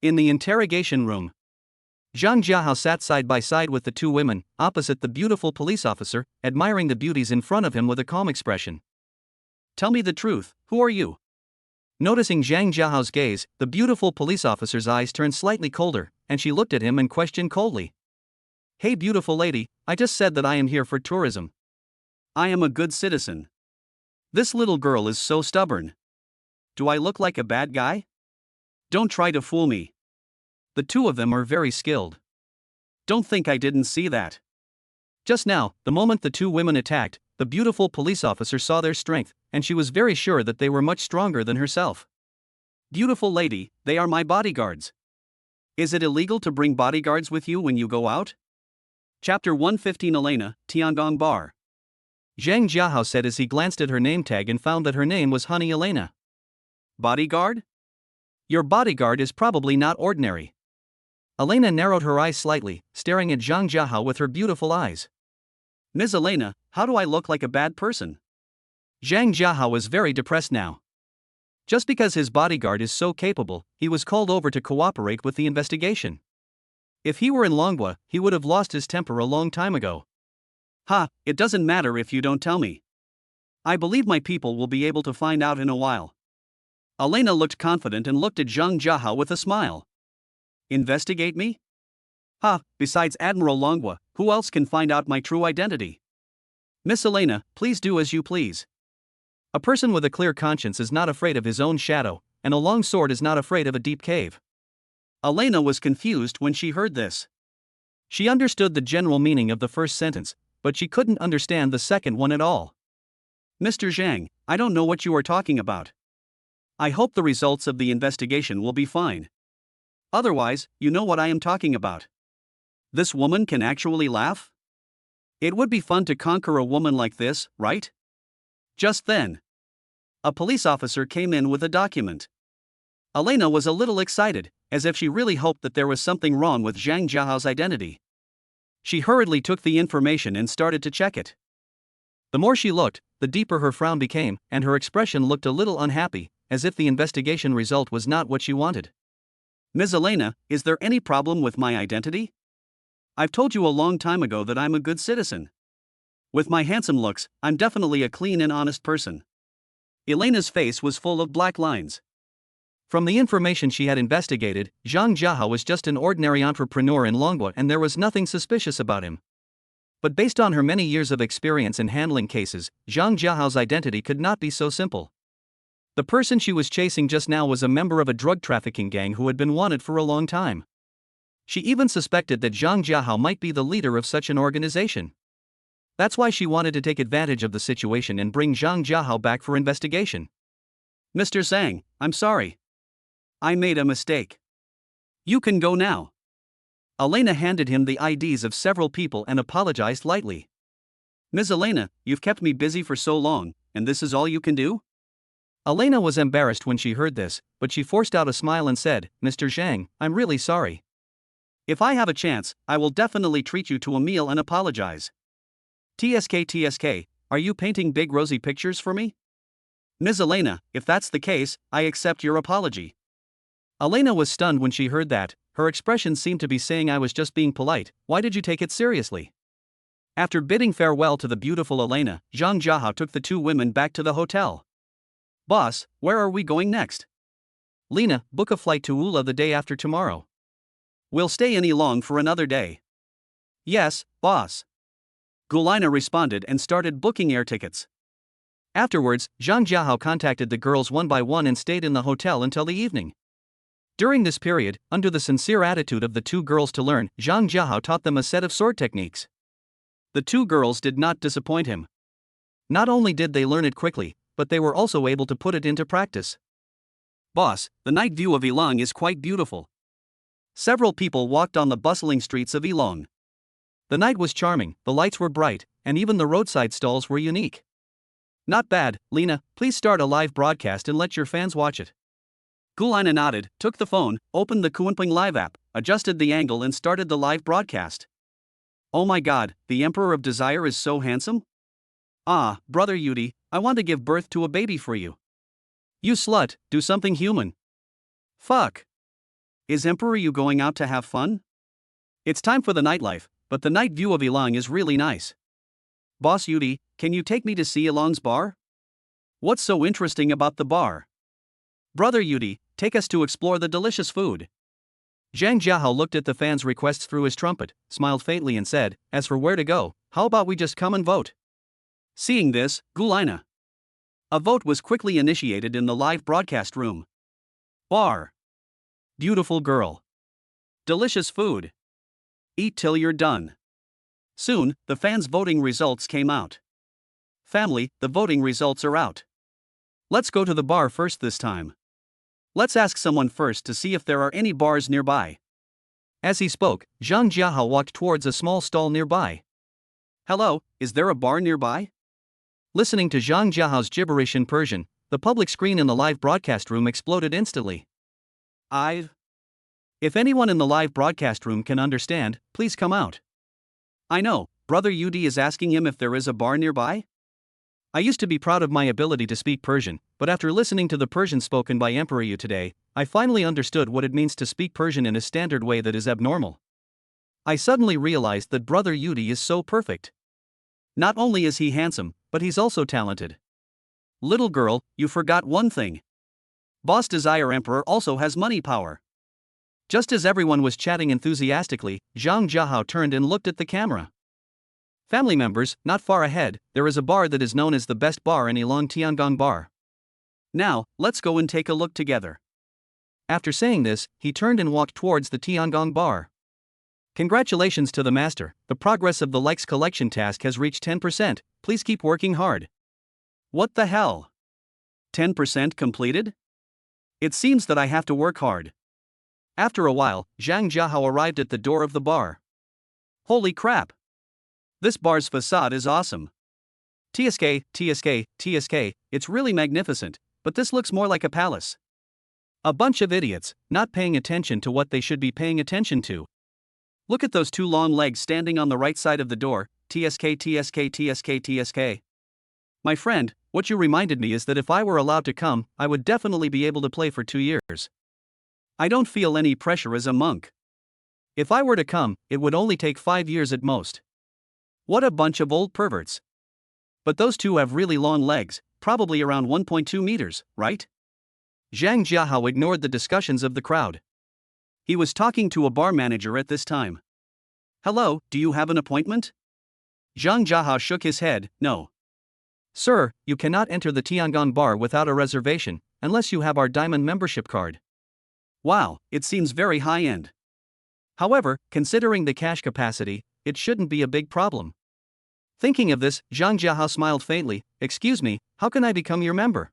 In the interrogation room, Zhang Jiahao sat side by side with the two women, opposite the beautiful police officer, admiring the beauties in front of him with a calm expression. Tell me the truth, who are you? Noticing Zhang Jiahao's gaze, the beautiful police officer's eyes turned slightly colder, and she looked at him and questioned coldly. Hey beautiful lady, I just said that I am here for tourism. I am a good citizen. This little girl is so stubborn. Do I look like a bad guy? Don't try to fool me. The two of them are very skilled. Don't think I didn't see that. Just now, the moment the two women attacked, the beautiful police officer saw their strength, and she was very sure that they were much stronger than herself. Beautiful lady, they are my bodyguards. Is it illegal to bring bodyguards with you when you go out? Chapter 115 Elena, Tiangong Bar. Zhang Jiahao said as he glanced at her name tag and found that her name was Honey Elena. Bodyguard? Your bodyguard is probably not ordinary. Elena narrowed her eyes slightly, staring at Zhang Jiahao with her beautiful eyes. Ms. Elena, how do I look like a bad person? Zhang Jiahao was very depressed now. Just because his bodyguard is so capable, he was called over to cooperate with the investigation. If he were in Longhua, he would have lost his temper a long time ago. Ha, it doesn't matter if you don't tell me. I believe my people will be able to find out in a while. Elena looked confident and looked at Zhang Jiahao with a smile. Investigate me? Ha, besides Admiral Longhua, who else can find out my true identity? Miss Elena, please do as you please. A person with a clear conscience is not afraid of his own shadow, and a long sword is not afraid of a deep cave. Elena was confused when she heard this. She understood the general meaning of the first sentence, but she couldn't understand the second one at all. Mr. Zhang, I don't know what you are talking about. I hope the results of the investigation will be fine. Otherwise, you know what I am talking about. This woman can actually laugh? It would be fun to conquer a woman like this, right? Just then, a police officer came in with a document. Elena was a little excited, as if she really hoped that there was something wrong with Zhang Jiahao's identity. She hurriedly took the information and started to check it. The more she looked, the deeper her frown became, and her expression looked a little unhappy, as if the investigation result was not what she wanted. Ms. Elena, is there any problem with my identity? I've told you a long time ago that I'm a good citizen. With my handsome looks, I'm definitely a clean and honest person. Elena's face was full of black lines. From the information she had investigated, Zhang Jiahao was just an ordinary entrepreneur in Longhua and there was nothing suspicious about him. But based on her many years of experience in handling cases, Zhang Jiahao's identity could not be so simple. The person she was chasing just now was a member of a drug trafficking gang who had been wanted for a long time. She even suspected that Zhang Jiahao might be the leader of such an organization. That's why she wanted to take advantage of the situation and bring Zhang Jiahao back for investigation. Mr. Zhang, I'm sorry. I made a mistake. You can go now. Elena handed him the IDs of several people and apologized lightly. Ms. Elena, you've kept me busy for so long, and this is all you can do? Elena was embarrassed when she heard this, but she forced out a smile and said, Mr. Zhang, I'm really sorry. If I have a chance, I will definitely treat you to a meal and apologize. TSK, are you painting big rosy pictures for me? Ms. Elena, if that's the case, I accept your apology. Elena was stunned when she heard that. Her expression seemed to be saying I was just being polite, why did you take it seriously? After bidding farewell to the beautiful Elena, Zhang Jiahao took the two women back to the hotel. Boss, where are we going next? Lena, book a flight to Ula the day after tomorrow. We'll stay in Ilong for another day. Yes, boss. Gulina responded and started booking air tickets. Afterwards, Zhang Jiahao contacted the girls one by one and stayed in the hotel until the evening. During this period, under the sincere attitude of the two girls to learn, Zhang Jiahao taught them a set of sword techniques. The two girls did not disappoint him. Not only did they learn it quickly, but they were also able to put it into practice. Boss, the night view of Ilong is quite beautiful. Several people walked on the bustling streets of Ilong. The night was charming, the lights were bright, and even the roadside stalls were unique. Not bad, Lena, please start a live broadcast and let your fans watch it. Gulina nodded, took the phone, opened the Kunping Live app, adjusted the angle and started the live broadcast. Oh my god, the Emperor of Desire is so handsome? Ah, brother Yudi, I want to give birth to a baby for you. You slut, do something human. Fuck. Is Emperor you going out to have fun? It's time for the nightlife, but the night view of Ilong is really nice. Boss Yudi, can you take me to see Ilong's bar? What's so interesting about the bar? Brother Yudi, take us to explore the delicious food. Zhang Jiahao looked at the fans' requests through his trumpet, smiled faintly and said, as for where to go, how about we just come and vote? Seeing this, Gulina. A vote was quickly initiated in the live broadcast room. Bar. Beautiful girl. Delicious food. Eat till you're done. Soon, the fans' voting results came out. Family, the voting results are out. Let's go to the bar first this time. Let's ask someone first to see if there are any bars nearby. As he spoke, Zhang Jiahao walked towards a small stall nearby. Hello, is there a bar nearby? Listening to Zhang Jiahao's gibberish in Persian, the public screen in the live broadcast room exploded instantly. If anyone in the live broadcast room can understand, please come out. I know, Brother Yudi is asking him if there is a bar nearby? I used to be proud of my ability to speak Persian, but after listening to the Persian spoken by Emperor Yu today, I finally understood what it means to speak Persian in a standard way that is abnormal. I suddenly realized that Brother Yudi is so perfect. Not only is he handsome, but he's also talented. Little girl, you forgot one thing. Boss Desire Emperor also has money power. Just as everyone was chatting enthusiastically, Zhang Jiahao turned and looked at the camera. Family members, not far ahead, there is a bar that is known as the best bar in Ilan Tiangong Bar. Now, let's go and take a look together. After saying this, he turned and walked towards the Tiangong Bar. Congratulations to the master, the progress of the likes collection task has reached 10%, please keep working hard. What the hell? 10% completed? It seems that I have to work hard. After a while, Zhang Jiahao arrived at the door of the bar. Holy crap! This bar's facade is awesome. TSK, it's really magnificent, but this looks more like a palace. A bunch of idiots, not paying attention to what they should be paying attention to. Look at those two long legs standing on the right side of the door, TSK. My friend, what you reminded me is that if I were allowed to come, I would definitely be able to play for 2 years. I don't feel any pressure as a monk. If I were to come, it would only take 5 years at most. What a bunch of old perverts. But those two have really long legs, probably around 1.2 meters, right? Zhang Jiahao ignored the discussions of the crowd. He was talking to a bar manager at this time. Hello, do you have an appointment? Zhang Jiahao shook his head, no. Sir, you cannot enter the Tiangong bar without a reservation, unless you have our diamond membership card. Wow, it seems very high-end. However, considering the cash capacity, it shouldn't be a big problem. Thinking of this, Zhang Jiahao smiled faintly. Excuse me, how can I become your member?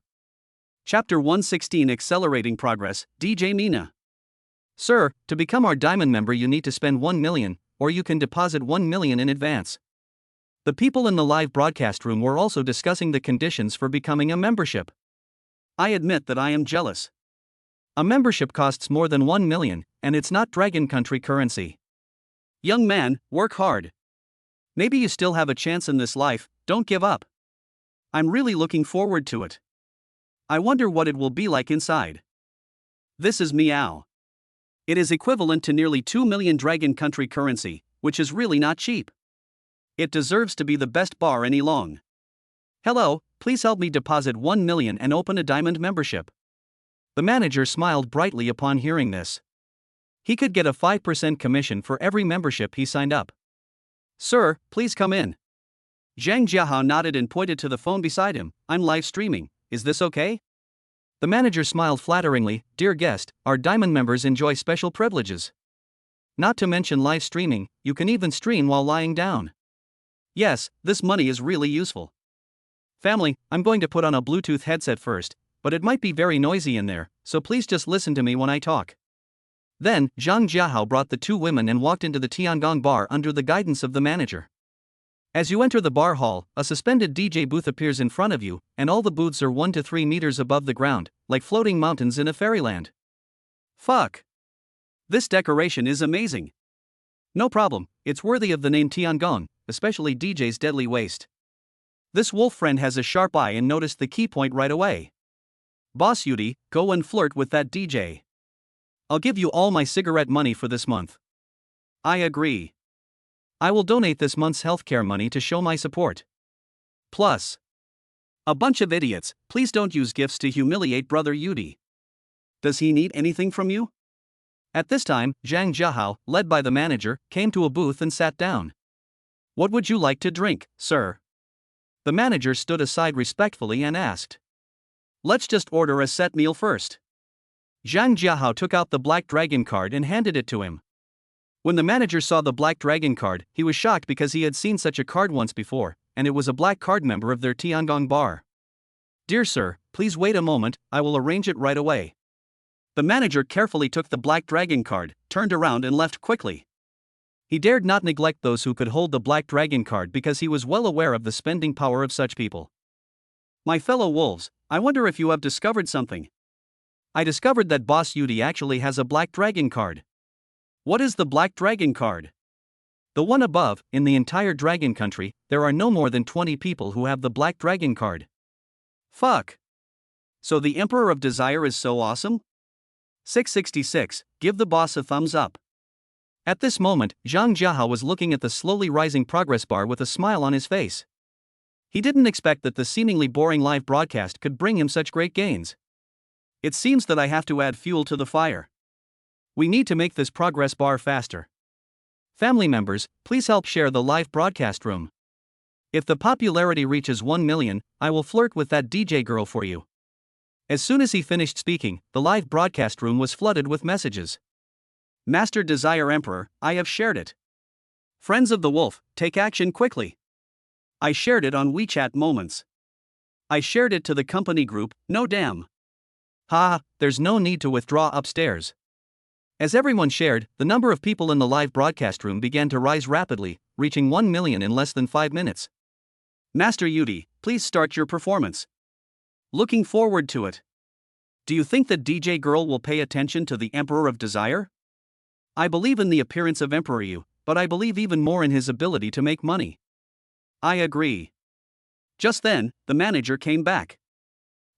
Chapter 116 Accelerating Progress, DJ Mina. Sir, to become our diamond member you need to spend 1 million, or you can deposit 1 million in advance. The people in the live broadcast room were also discussing the conditions for becoming a membership. I admit that I am jealous. A membership costs more than 1 million, and it's not Dragon Country currency. Young man, work hard. Maybe you still have a chance in this life, don't give up. I'm really looking forward to it. I wonder what it will be like inside. This is Meow. It is equivalent to nearly 2 million Dragon Country currency, which is really not cheap. It deserves to be the best bar in Ilong. Hello, please help me deposit 1 million and open a diamond membership. The manager smiled brightly upon hearing this. He could get a 5% commission for every membership he signed up. Sir, please come in. Zhang Jiahao nodded and pointed to the phone beside him. I'm live streaming, is this okay? The manager smiled flatteringly. Dear guest, our diamond members enjoy special privileges. Not to mention live streaming, you can even stream while lying down. Yes, this money is really useful. Family, I'm going to put on a Bluetooth headset first, but it might be very noisy in there, so please just listen to me when I talk. Then, Zhang Jiahao brought the two women and walked into the Tiangong bar under the guidance of the manager. As you enter the bar hall, a suspended DJ booth appears in front of you, and all the booths are 1 to 3 meters above the ground, like floating mountains in a fairyland. Fuck. This decoration is amazing. No problem, it's worthy of the name Tiangong, especially DJ's deadly waist. This wolf friend has a sharp eye and noticed the key point right away. Boss Yudi, go and flirt with that DJ. I'll give you all my cigarette money for this month. I agree. I will donate this month's healthcare money to show my support. Plus. A bunch of idiots, please don't use gifts to humiliate Brother Yudi. Does he need anything from you? At this time, Zhang Jiahao, led by the manager, came to a booth and sat down. What would you like to drink, sir? the manager stood aside respectfully and asked, Let's just order a set meal first. Zhang Jiahao took out the Black Dragon card and handed it to him. When the manager saw the Black Dragon card, he was shocked because he had seen such a card once before, and it was a black card member of their Tiangong bar. Dear sir, please wait a moment, I will arrange it right away. The manager carefully took the Black Dragon card, turned around and left quickly. He dared not neglect those who could hold the Black Dragon card because he was well aware of the spending power of such people. My fellow wolves, I wonder if you have discovered something. I discovered that Boss Yudi actually has a Black Dragon card. What is the Black Dragon card? The one above. In the entire Dragon Country, there are no more than 20 people who have the Black Dragon card. Fuck. So the Emperor of Desire is so awesome? 666, give the boss a thumbs up. At this moment, Zhang Jiahao was looking at the slowly rising progress bar with a smile on his face. He didn't expect that the seemingly boring live broadcast could bring him such great gains. It seems that I have to add fuel to the fire. We need to make this progress bar faster. Family members, please help share the live broadcast room. If the popularity reaches 1 million, I will flirt with that DJ girl for you. As soon as he finished speaking, the live broadcast room was flooded with messages. Master Desire Emperor, I have shared it. Friends of the Wolf, take action quickly. I shared it on WeChat Moments. I shared it to the company group, no damn. Ha, there's no need to withdraw upstairs. As everyone shared, the number of people in the live broadcast room began to rise rapidly, reaching 1 million in less than 5 minutes. Master Yudi, please start your performance. Looking forward to it. Do you think that DJ Girl will pay attention to the Emperor of Desire? I believe in the appearance of Emperor Yu, but I believe even more in his ability to make money. I agree. Just then, the manager came back.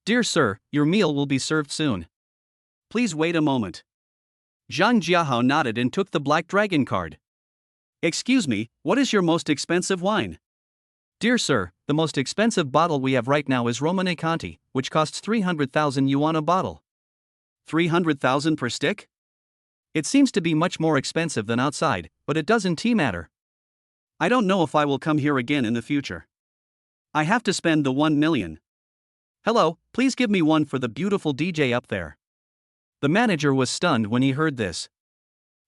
Dear sir, your meal will be served soon. Please wait a moment. Zhang Jiahao nodded and took the Black Dragon card. Excuse me, what is your most expensive wine? Dear sir, the most expensive bottle we have right now is Reconnecting, which costs 300,000 yuan a bottle. 300,000 per stick? It seems to be much more expensive than outside, but it doesn't matter. I don't know if I will come here again in the future. I have to spend the 1 million. Hello, please give me one for the beautiful DJ up there. The manager was stunned when he heard this.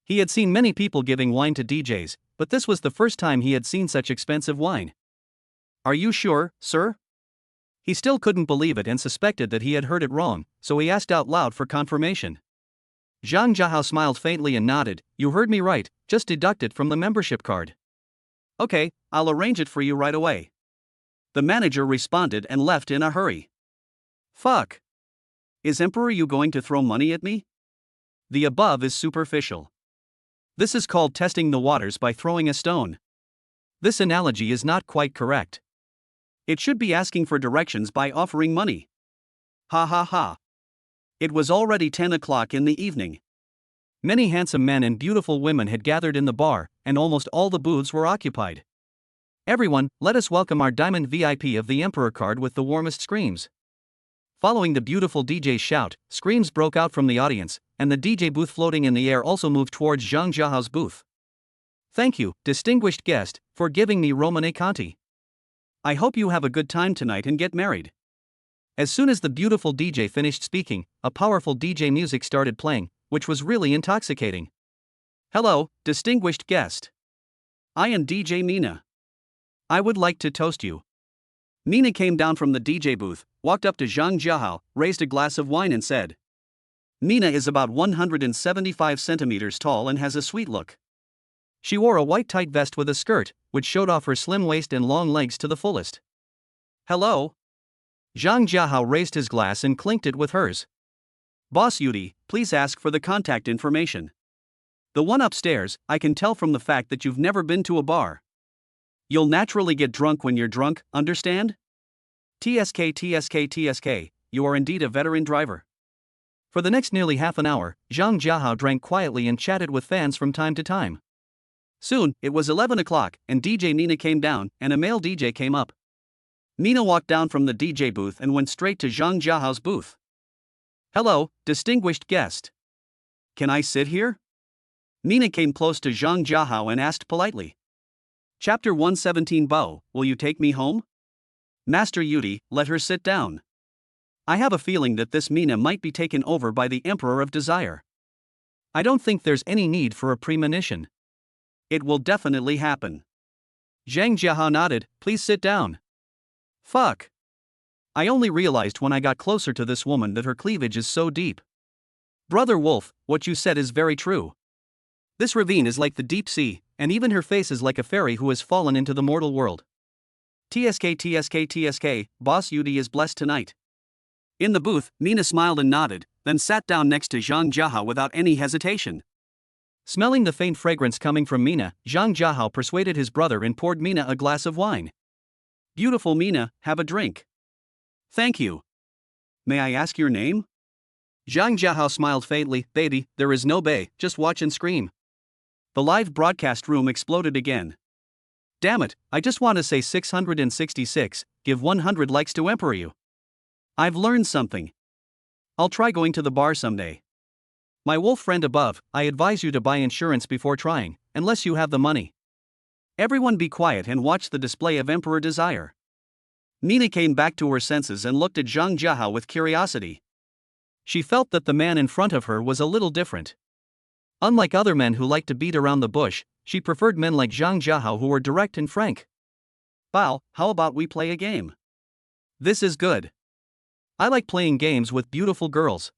He had seen many people giving wine to DJs, but this was the first time he had seen such expensive wine. Are you sure, sir? He still couldn't believe it and suspected that he had heard it wrong, so he asked out loud for confirmation. Zhang Jiahao smiled faintly and nodded. You heard me right, just deduct it from the membership card. Okay, I'll arrange it for you right away. The manager responded and left in a hurry. Fuck. Is Emperor Yu going to throw money at me? The above is superficial. This is called testing the waters by throwing a stone. This analogy is not quite correct. It should be asking for directions by offering money. Ha ha ha. It was already 10 o'clock in the evening. Many handsome men and beautiful women had gathered in the bar, and almost all the booths were occupied. Everyone, let us welcome our Diamond VIP of the Emperor card with the warmest screams. Following the beautiful DJ's shout, screams broke out from the audience, and the DJ booth floating in the air also moved towards Zhang Jiahao's booth. Thank you, distinguished guest, for giving me Reconnecting. I hope you have a good time tonight and get married. As soon as the beautiful DJ finished speaking, a powerful DJ music started playing, which was really intoxicating. Hello, distinguished guest. I am DJ Mina. I would like to toast you. Mina came down from the DJ booth, walked up to Zhang Jiahao, raised a glass of wine and said, Mina is about 175 centimeters tall and has a sweet look. She wore a white tight vest with a skirt, which showed off her slim waist and long legs to the fullest. Hello? Zhang Jiahao raised his glass and clinked it with hers. Boss Yudi, please ask for the contact information. The one upstairs, I can tell from the fact that you've never been to a bar. You'll naturally get drunk when you're drunk, understand? TSK, you are indeed a veteran driver. For the next nearly half an hour, Zhang Jiahao drank quietly and chatted with fans from time to time. Soon, it was 11 o'clock, and DJ Nina came down, and a male DJ came up. Nina walked down from the DJ booth and went straight to Zhang Jiahao's booth. Hello, distinguished guest. Can I sit here? Nina came close to Zhang Jiahao and asked politely. Chapter 117 Bo, will you take me home? Master Yudi, let her sit down. I have a feeling that this Mina might be taken over by the Emperor of Desire. I don't think there's any need for a premonition. It will definitely happen. Zhang Jiahao nodded. Please sit down. Fuck. I only realized when I got closer to this woman that her cleavage is so deep. Brother Wolf, what you said is very true. This ravine is like the deep sea, and even her face is like a fairy who has fallen into the mortal world. TSK, Boss Yudi is blessed tonight. In the booth, Mina smiled and nodded, then sat down next to Zhang Jiahao without any hesitation. Smelling the faint fragrance coming from Mina, Zhang Jiahao persuaded his brother and poured Mina a glass of wine. Beautiful Mina, have a drink. Thank you. May I ask your name? Zhang Jiahao smiled faintly. Baby, there is no bay, just watch and scream. The live broadcast room exploded again. Damn it, I just want to say 666, give 100 likes to Emperor you. I've learned something. I'll try going to the bar someday. My wolf friend above, I advise you to buy insurance before trying, unless you have the money. Everyone be quiet and watch the display of Emperor Desire. Mina came back to her senses and looked at Zhang Jiahao with curiosity. She felt that the man in front of her was a little different. Unlike other men who like to beat around the bush, she preferred men like Zhang Jiahao who were direct and frank. Bao, how about we play a game? This is good. I like playing games with beautiful girls.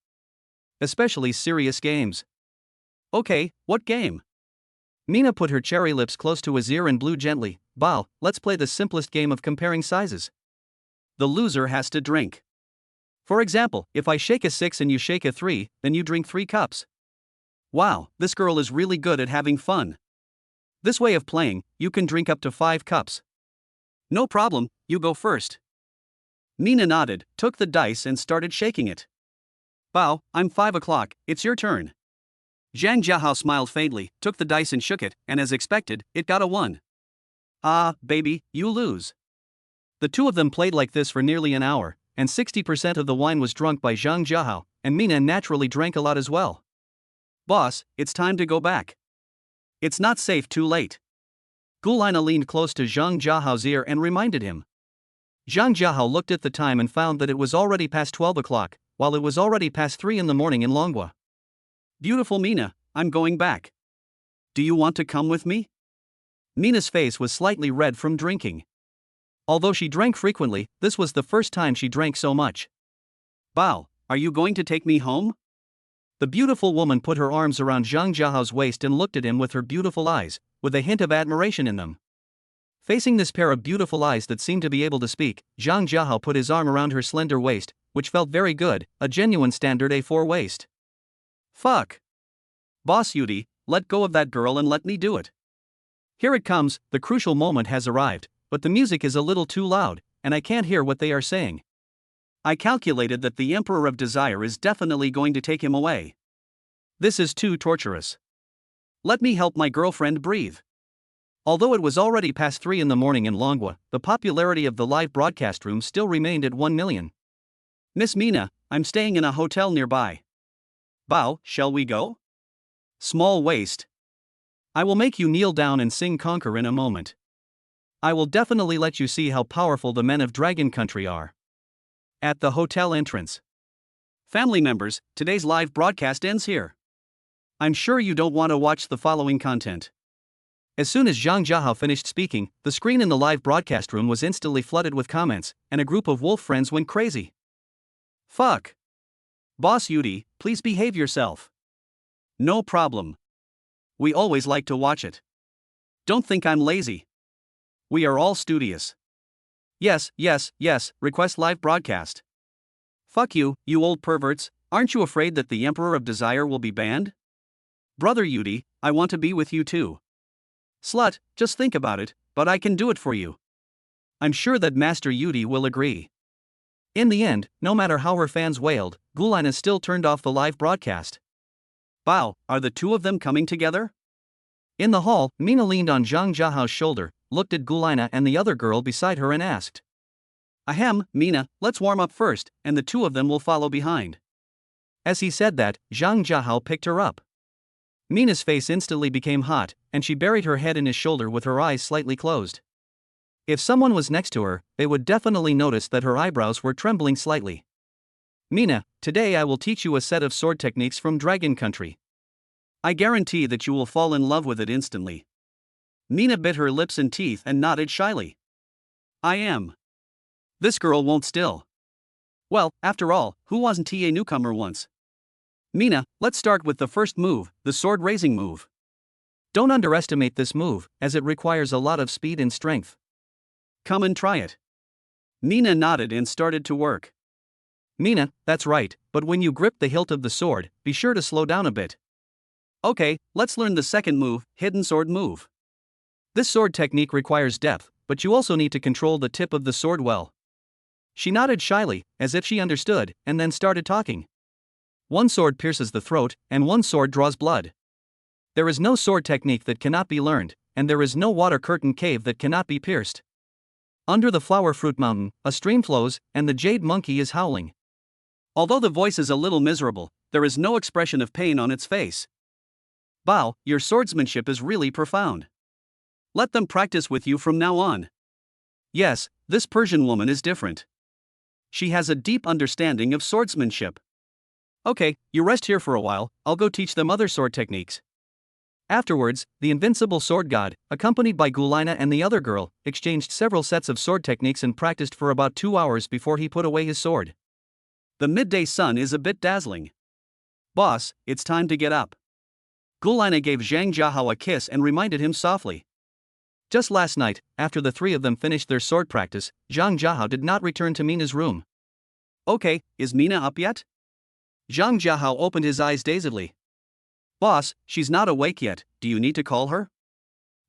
Especially serious games. Okay, what game? Mina put her cherry lips close to his ear and blew gently. Bao, let's play the simplest game of comparing sizes. The loser has to drink. For example, if I shake a 6 and you shake a 3, then you drink 3 cups. Wow, this girl is really good at having fun. This way of playing, you can drink up to 5 cups. No problem, you go first. Mina nodded, took the dice and started shaking it. Bao, I'm 5 o'clock, it's your turn. Zhang Jiahao smiled faintly, took the dice and shook it, and as expected, it got a 1. Ah, baby, you lose. The two of them played like this for nearly an hour, and 60% of the wine was drunk by Zhang Jiahao, and Mina naturally drank a lot as well. Boss, it's time to go back. It's not safe too late. Gulina leaned close to Zhang Jiahao's ear and reminded him. Zhang Jiahao looked at the time and found that it was already past 12 o'clock, while it was already past 3 in the morning in Longhua. Beautiful Mina, I'm going back. Do you want to come with me? Mina's face was slightly red from drinking. Although she drank frequently, this was the first time she drank so much. Bao, are you going to take me home? The beautiful woman put her arms around Zhang Jiahao's waist and looked at him with her beautiful eyes, with a hint of admiration in them. Facing this pair of beautiful eyes that seemed to be able to speak, Zhang Jiahao put his arm around her slender waist, which felt very good, a genuine standard A4 waist. Fuck. Boss Yudi, let go of that girl and let me do it. Here it comes, the crucial moment has arrived, but the music is a little too loud, and I can't hear what they are saying. I calculated that the Emperor of Desire is definitely going to take him away. This is too torturous. Let me help my girlfriend breathe. Although it was already past 3 in the morning in Longhua, the popularity of the live broadcast room still remained at 1 million. Miss Mina, I'm staying in a hotel nearby. Bao, shall we go? Small waist. I will make you kneel down and sing Conquer in a moment. I will definitely let you see how powerful the men of Dragon Country are. At the hotel entrance. Family members, today's live broadcast ends here. I'm sure you don't want to watch the following content. As soon as Zhang Jiahao finished speaking, the screen in the live broadcast room was instantly flooded with comments, and a group of wolf friends went crazy. Fuck. Boss Yudi, please behave yourself. No problem. We always like to watch it. Don't think I'm lazy. We are all studious. Yes, request live broadcast. Fuck you, you old perverts, aren't you afraid that the Emperor of Desire will be banned? Brother Yudi, I want to be with you too. Slut, just think about it, but I can do it for you. I'm sure that Master Yudi will agree. In the end, no matter how her fans wailed, Gulina still turned off the live broadcast. Bao, are the two of them coming together? In the hall, Mina leaned on Zhang Jiahao's shoulder, looked at Gulina and the other girl beside her and asked. Ahem, Mina, let's warm up first, and the two of them will follow behind. As he said that, Zhang Jiahao picked her up. Mina's face instantly became hot, and she buried her head in his shoulder with her eyes slightly closed. If someone was next to her, they would definitely notice that her eyebrows were trembling slightly. Mina, today I will teach you a set of sword techniques from Dragon Country. I guarantee that you will fall in love with it instantly. Mina bit her lips and teeth and nodded shyly. I am. This girl won't still. Well, after all, who wasn't he a newcomer once? Mina, let's start with the first move, the sword raising move. Don't underestimate this move, as it requires a lot of speed and strength. Come and try it. Mina nodded and started to work. Mina, that's right, but when you grip the hilt of the sword, be sure to slow down a bit. Okay, let's learn the second move, hidden sword move. This sword technique requires depth, but you also need to control the tip of the sword well. She nodded shyly, as if she understood, and then started talking. One sword pierces the throat, and one sword draws blood. There is no sword technique that cannot be learned, and there is no water curtain cave that cannot be pierced. Under the flower fruit mountain, a stream flows, and the jade monkey is howling. Although the voice is a little miserable, there is no expression of pain on its face. Bao, your swordsmanship is really profound. Let them practice with you from now on. Yes, this Persian woman is different. She has a deep understanding of swordsmanship. Okay, you rest here for a while, I'll go teach them other sword techniques. Afterwards, the invincible sword god, accompanied by Gulina and the other girl, exchanged several sets of sword techniques and practiced for about 2 hours before he put away his sword. The midday sun is a bit dazzling. Boss, it's time to get up. Gulina gave Zhang Jiahao a kiss and reminded him softly. Just last night, after the three of them finished their sword practice, Zhang Jiahao did not return to Mina's room. Okay, is Mina up yet? Zhang Jiahao opened his eyes dazedly. Boss, she's not awake yet, do you need to call her?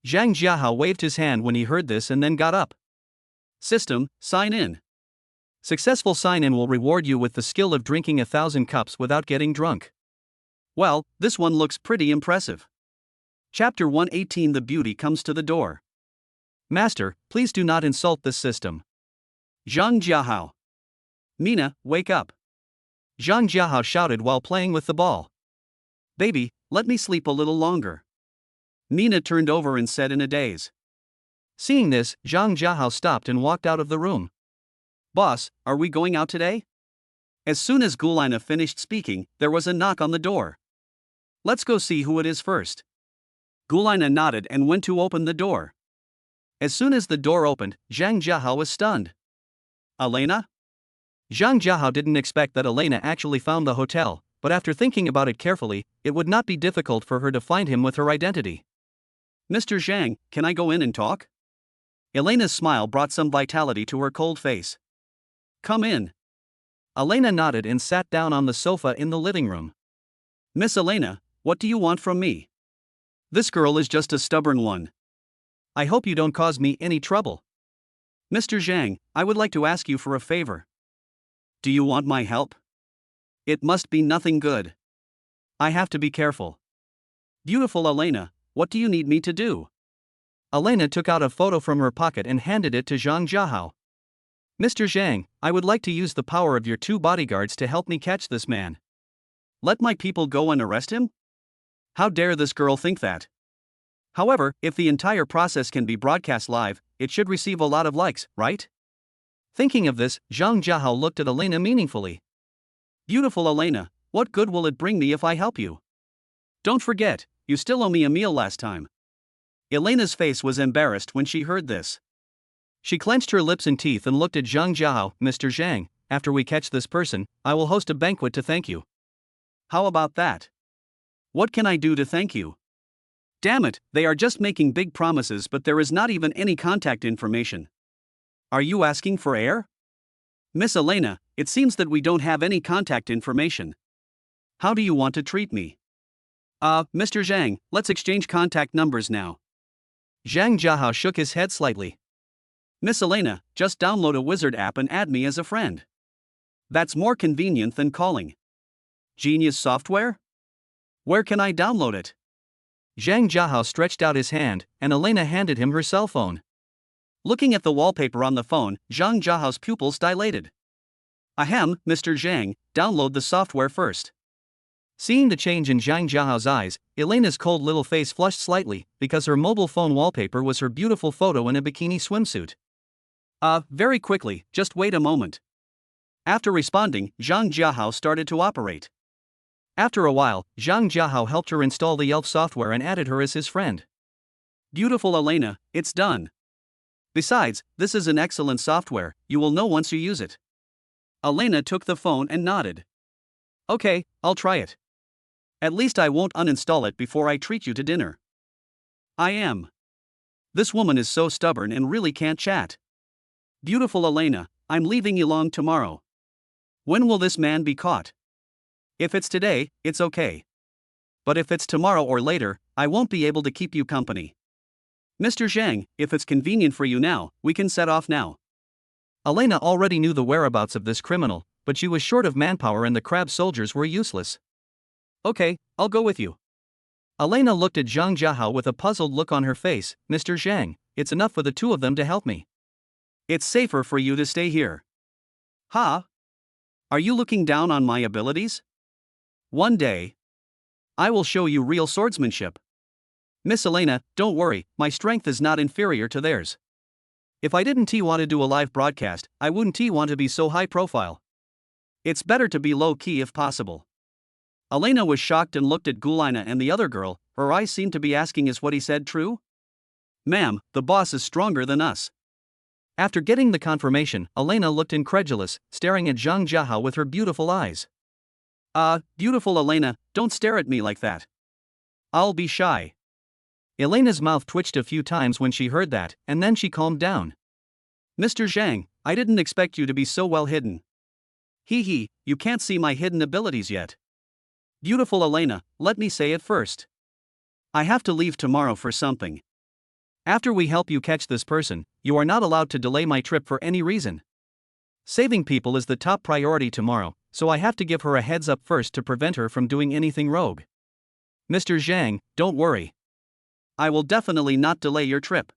Zhang Jiahao waved his hand when he heard this and then got up. System, sign in. Successful sign-in will reward you with the skill of drinking 1,000 cups without getting drunk. Well, this one looks pretty impressive. Chapter 118. The beauty comes to the door. Master, please do not insult this system. Zhang Jiahao. Mina, wake up. Zhang Jiahao shouted while playing with the ball. Baby, let me sleep a little longer. Mina turned over and said in a daze. Seeing this, Zhang Jiahao stopped and walked out of the room. Boss, are we going out today? As soon as Gulina finished speaking, there was a knock on the door. Let's go see who it is first. Gulina nodded and went to open the door. As soon as the door opened, Zhang Jiahao was stunned. Elena? Zhang Jiahao didn't expect that Elena actually found the hotel, but after thinking about it carefully, it would not be difficult for her to find him with her identity. Mr. Zhang, can I go in and talk? Elena's smile brought some vitality to her cold face. Come in. Elena nodded and sat down on the sofa in the living room. Miss Elena, what do you want from me? This girl is just a stubborn one. I hope you don't cause me any trouble. Mr. Zhang, I would like to ask you for a favor. Do you want my help? It must be nothing good. I have to be careful. Beautiful Elena, what do you need me to do? Elena took out a photo from her pocket and handed it to Zhang Jiahao. Mr. Zhang, I would like to use the power of your 2 bodyguards to help me catch this man. Let my people go and arrest him? How dare this girl think that? However, if the entire process can be broadcast live, it should receive a lot of likes, right? Thinking of this, Zhang Jiahao looked at Elena meaningfully. Beautiful Elena, what good will it bring me if I help you? Don't forget, you still owe me a meal last time. Elena's face was embarrassed when she heard this. She clenched her lips and teeth and looked at Zhang Jiahao. Mr. Zhang, after we catch this person, I will host a banquet to thank you. How about that? What can I do to thank you? Damn it, they are just making big promises but there is not even any contact information. Are you asking for air? Miss Elena, it seems that we don't have any contact information. How do you want to treat me? Mr. Zhang, let's exchange contact numbers now. Zhang Jiahao shook his head slightly. Miss Elena, just download a wizard app and add me as a friend. That's more convenient than calling. Genius software? Where can I download it? Zhang Jiahao stretched out his hand, and Elena handed him her cell phone. Looking at the wallpaper on the phone, Zhang Jiahao's pupils dilated. Ahem, Mr. Zhang, download the software first. Seeing the change in Zhang Jiahao's eyes, Elena's cold little face flushed slightly, because her mobile phone wallpaper was her beautiful photo in a bikini swimsuit. Very quickly, just wait a moment. After responding, Zhang Jiahao started to operate. After a while, Zhang Jiahao helped her install the elf software and added her as his friend. Beautiful Elena, it's done. Besides, this is an excellent software, you will know once you use it. Elena took the phone and nodded. Okay, I'll try it. At least I won't uninstall it before I treat you to dinner. I am. This woman is so stubborn and really can't chat. Beautiful Elena, I'm leaving Yilong tomorrow. When will this man be caught? If it's today, it's okay. But if it's tomorrow or later, I won't be able to keep you company. Mr. Zhang, if it's convenient for you now, we can set off now. Elena already knew the whereabouts of this criminal, but she was short of manpower and the crab soldiers were useless. Okay, I'll go with you. Elena looked at Zhang Jiahao with a puzzled look on her face. Mr. Zhang, it's enough for the two of them to help me. It's safer for you to stay here. Ha? Are you looking down on my abilities? One day, I will show you real swordsmanship. Miss Elena, don't worry, my strength is not inferior to theirs. If I didn't want to do a live broadcast, I wouldn't want to be so high profile. It's better to be low key if possible. Elena was shocked and looked at Gulina and the other girl, her eyes seemed to be asking, is what he said true? Ma'am, the boss is stronger than us. After getting the confirmation, Elena looked incredulous, staring at Zhang Jiahao with her beautiful eyes. Beautiful Elena, don't stare at me like that. I'll be shy. Elena's mouth twitched a few times when she heard that, and then she calmed down. Mr. Zhang, I didn't expect you to be so well hidden. Hee, you can't see my hidden abilities yet. Beautiful Elena, let me say it first. I have to leave tomorrow for something. After we help you catch this person, you are not allowed to delay my trip for any reason. Saving people is the top priority tomorrow, so I have to give her a heads up first to prevent her from doing anything rogue. Mr. Zhang, don't worry. I will definitely not delay your trip.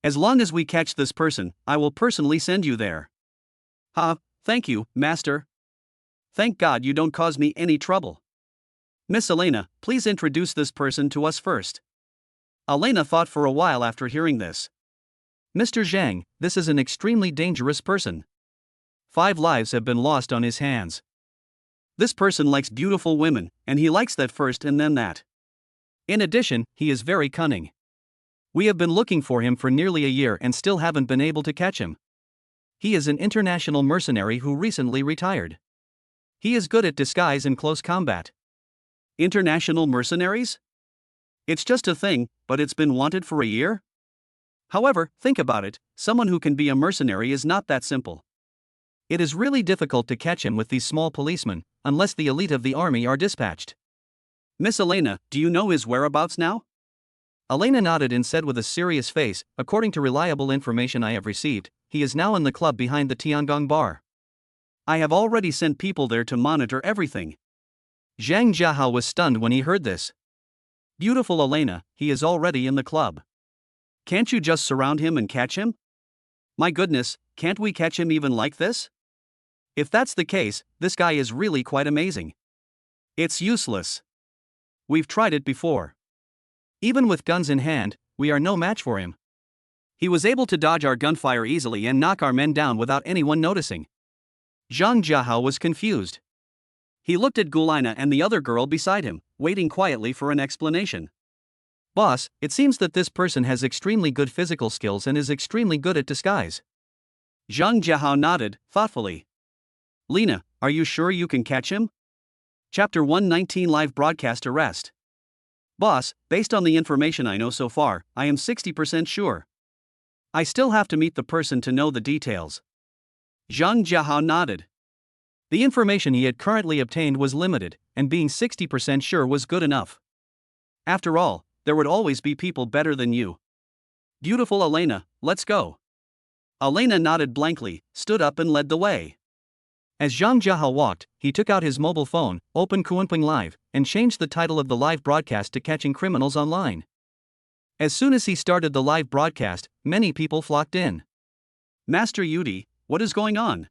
As long as we catch this person, I will personally send you there. Thank you, Master. Thank God you don't cause me any trouble. Miss Elena, please introduce this person to us first. Elena thought for a while after hearing this. Mr. Zhang, this is an extremely dangerous person. 5 lives have been lost on his hands. This person likes beautiful women, and he likes that first and then that. In addition, he is very cunning. We have been looking for him for nearly a year and still haven't been able to catch him. He is an international mercenary who recently retired. He is good at disguise and close combat. International mercenaries? It's just a thing, but it's been wanted for a year? However, think about it, someone who can be a mercenary is not that simple. It is really difficult to catch him with these small policemen, unless the elite of the army are dispatched. Miss Elena, do you know his whereabouts now? Elena nodded and said with a serious face, according to reliable information I have received, he is now in the club behind the Tiangong bar. I have already sent people there to monitor everything. Zhang Jiahao was stunned when he heard this. Beautiful Elena, he is already in the club. Can't you just surround him and catch him? My goodness, can't we catch him even like this? If that's the case, this guy is really quite amazing. It's useless. We've tried it before. Even with guns in hand, we are no match for him. He was able to dodge our gunfire easily and knock our men down without anyone noticing. Zhang Jiahao was confused. He looked at Gulina and the other girl beside him, waiting quietly for an explanation. Boss, it seems that this person has extremely good physical skills and is extremely good at disguise. Zhang Jiahao nodded, thoughtfully. Lina, are you sure you can catch him? Chapter 119 Live Broadcast Arrest. Boss, based on the information I know so far, I am 60% sure. I still have to meet the person to know the details. Zhang Jiahao nodded. The information he had currently obtained was limited, and being 60% sure was good enough. After all, there would always be people better than you. Beautiful Elena, let's go. Elena nodded blankly, stood up and led the way. As Zhang Jiahao walked, he took out his mobile phone, opened Kunpeng Live, and changed the title of the live broadcast to Catching Criminals Online. As soon as he started the live broadcast, many people flocked in. Master Yudi, what is going on?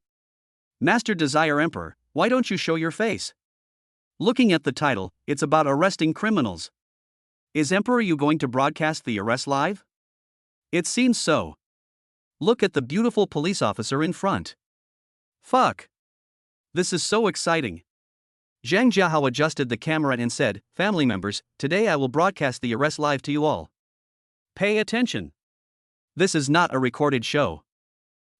Master Desire Emperor, why don't you show your face? Looking at the title, it's about arresting criminals. Is Emperor you going to broadcast the arrest live? It seems so. Look at the beautiful police officer in front. Fuck. This is so exciting. Zhang Jiahao adjusted the camera and said, "Family members, today I will broadcast the arrest live to you all. Pay attention. This is not a recorded show.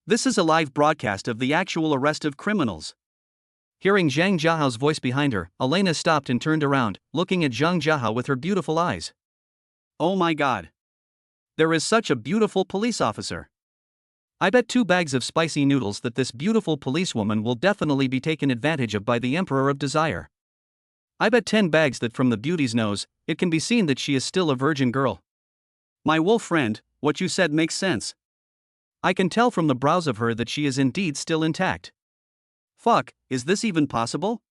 This is a live broadcast of the actual arrest of criminals." Hearing Zhang Jiahao's voice behind her, Elena stopped and turned around, looking at Zhang Jiahao with her beautiful eyes. Oh my god. There is such a beautiful police officer. I bet 2 bags of spicy noodles that this beautiful policewoman will definitely be taken advantage of by the Emperor of Desire. I bet 10 bags that from the beauty's nose, it can be seen that she is still a virgin girl. My wolf friend, what you said makes sense. I can tell from the brows of her that she is indeed still intact. Fuck, is this even possible?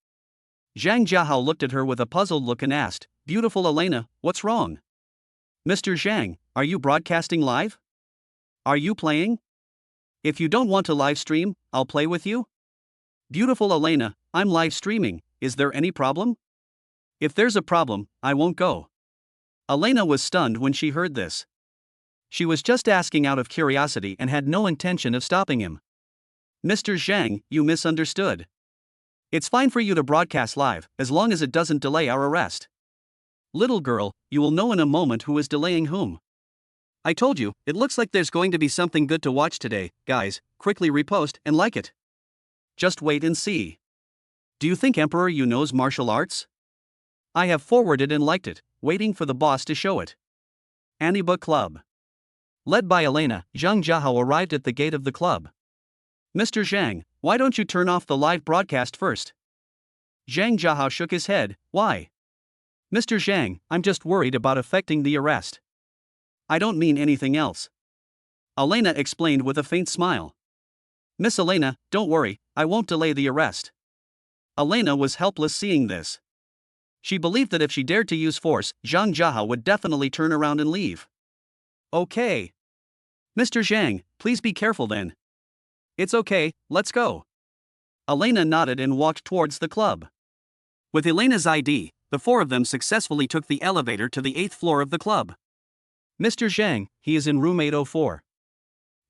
Zhang Jiahao looked at her with a puzzled look and asked, "Beautiful Elena, what's wrong? Mr. Zhang, are you broadcasting live? Are you playing? If you don't want to live stream, I'll play with you." "Beautiful Elena, I'm live streaming, is there any problem?" "If there's a problem, I won't go." Elena was stunned when she heard this. She was just asking out of curiosity and had no intention of stopping him. "Mr. Zhang, you misunderstood. It's fine for you to broadcast live, as long as it doesn't delay our arrest." "Little girl, you will know in a moment who is delaying whom." "I told you, it looks like there's going to be something good to watch today, guys, quickly repost and like it. Just wait and see. Do you think Emperor Yu knows martial arts? I have forwarded and liked it, waiting for the boss to show it." Aniba Club. Led by Elena, Zhang Jiahao arrived at the gate of the club. "Mr. Zhang, why don't you turn off the live broadcast first?" Zhang Jiahao shook his head. "Why?" "Mr. Zhang, I'm just worried about affecting the arrest." "I don't mean anything else." Elena explained with a faint smile. "Miss Elena, don't worry, I won't delay the arrest." Elena was helpless seeing this. She believed that if she dared to use force, Zhang Jiahao would definitely turn around and leave. "Okay. Mr. Zhang, please be careful then." "It's okay, let's go." Elena nodded and walked towards the club. With Elena's ID, the 4 of them successfully took the elevator to the 8th floor of the club. "Mr. Zhang, he is in room 804.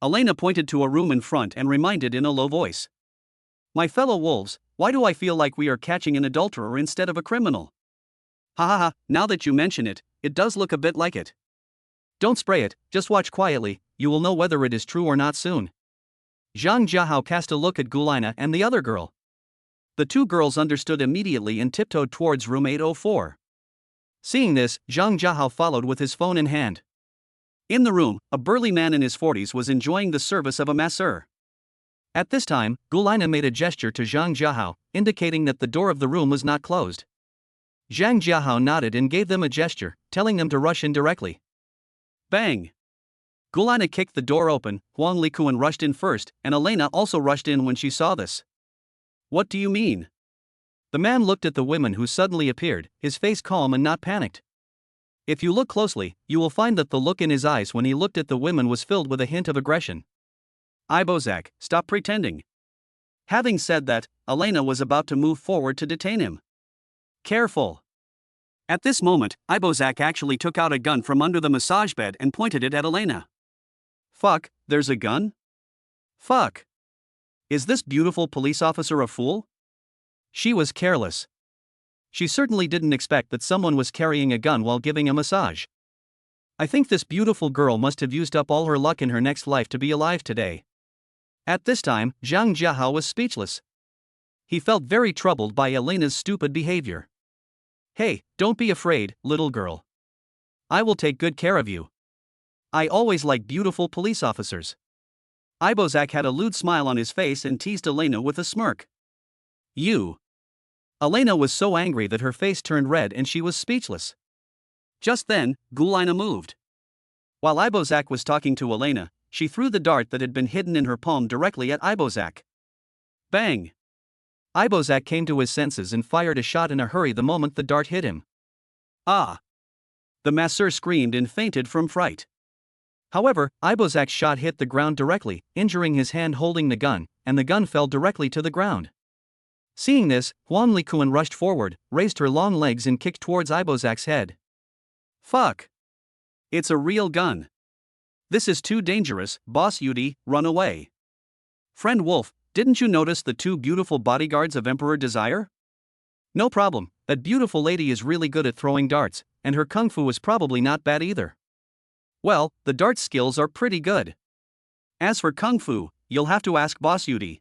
Elena pointed to a room in front and reminded in a low voice. "My fellow wolves, why do I feel like we are catching an adulterer instead of a criminal? Ha ha ha, now that you mention it, it does look a bit like it." "Don't spray it, just watch quietly, you will know whether it is true or not soon." Zhang Jiahao cast a look at Gulina and the other girl. The 2 girls understood immediately and tiptoed towards room 804. Seeing this, Zhang Jiahao followed with his phone in hand. In the room, a burly man in his 40s was enjoying the service of a masseur. At this time, Gulina made a gesture to Zhang Jiahao, indicating that the door of the room was not closed. Zhang Jiahao nodded and gave them a gesture, telling them to rush in directly. Bang! Gulina kicked the door open, Huang Likuan rushed in first, and Elena also rushed in when she saw this. "What do you mean?" The man looked at the women who suddenly appeared, his face calm and not panicked. If you look closely, you will find that the look in his eyes when he looked at the women was filled with a hint of aggression. "Ibozak, stop pretending." Having said that, Elena was about to move forward to detain him. "Careful." At this moment, Ibozak actually took out a gun from under the massage bed and pointed it at Elena. "Fuck, there's a gun? Fuck. Is this beautiful police officer a fool?" She was careless. She certainly didn't expect that someone was carrying a gun while giving a massage. I think this beautiful girl must have used up all her luck in her next life to be alive today. At this time, Zhang Jiahao was speechless. He felt very troubled by Elena's stupid behavior. "Hey, don't be afraid, little girl. I will take good care of you. I always like beautiful police officers." Ibozak had a lewd smile on his face and teased Elena with a smirk. "You." Elena was so angry that her face turned red and she was speechless. Just then, Gulina moved. While Ibozak was talking to Elena, she threw the dart that had been hidden in her palm directly at Ibozak. Bang! Ibozak came to his senses and fired a shot in a hurry the moment the dart hit him. Ah! The masseur screamed and fainted from fright. However, Ibozak's shot hit the ground directly, injuring his hand holding the gun, and the gun fell directly to the ground. Seeing this, Huang Likuan rushed forward, raised her long legs and kicked towards Ibozak's head. "Fuck! It's a real gun. This is too dangerous, Boss Yudi, run away. Friend Wolf, didn't you notice the two beautiful bodyguards of Emperor Desire? No problem, that beautiful lady is really good at throwing darts, and her kung fu is probably not bad either. Well, the dart skills are pretty good. As for kung fu, you'll have to ask Boss Yudi.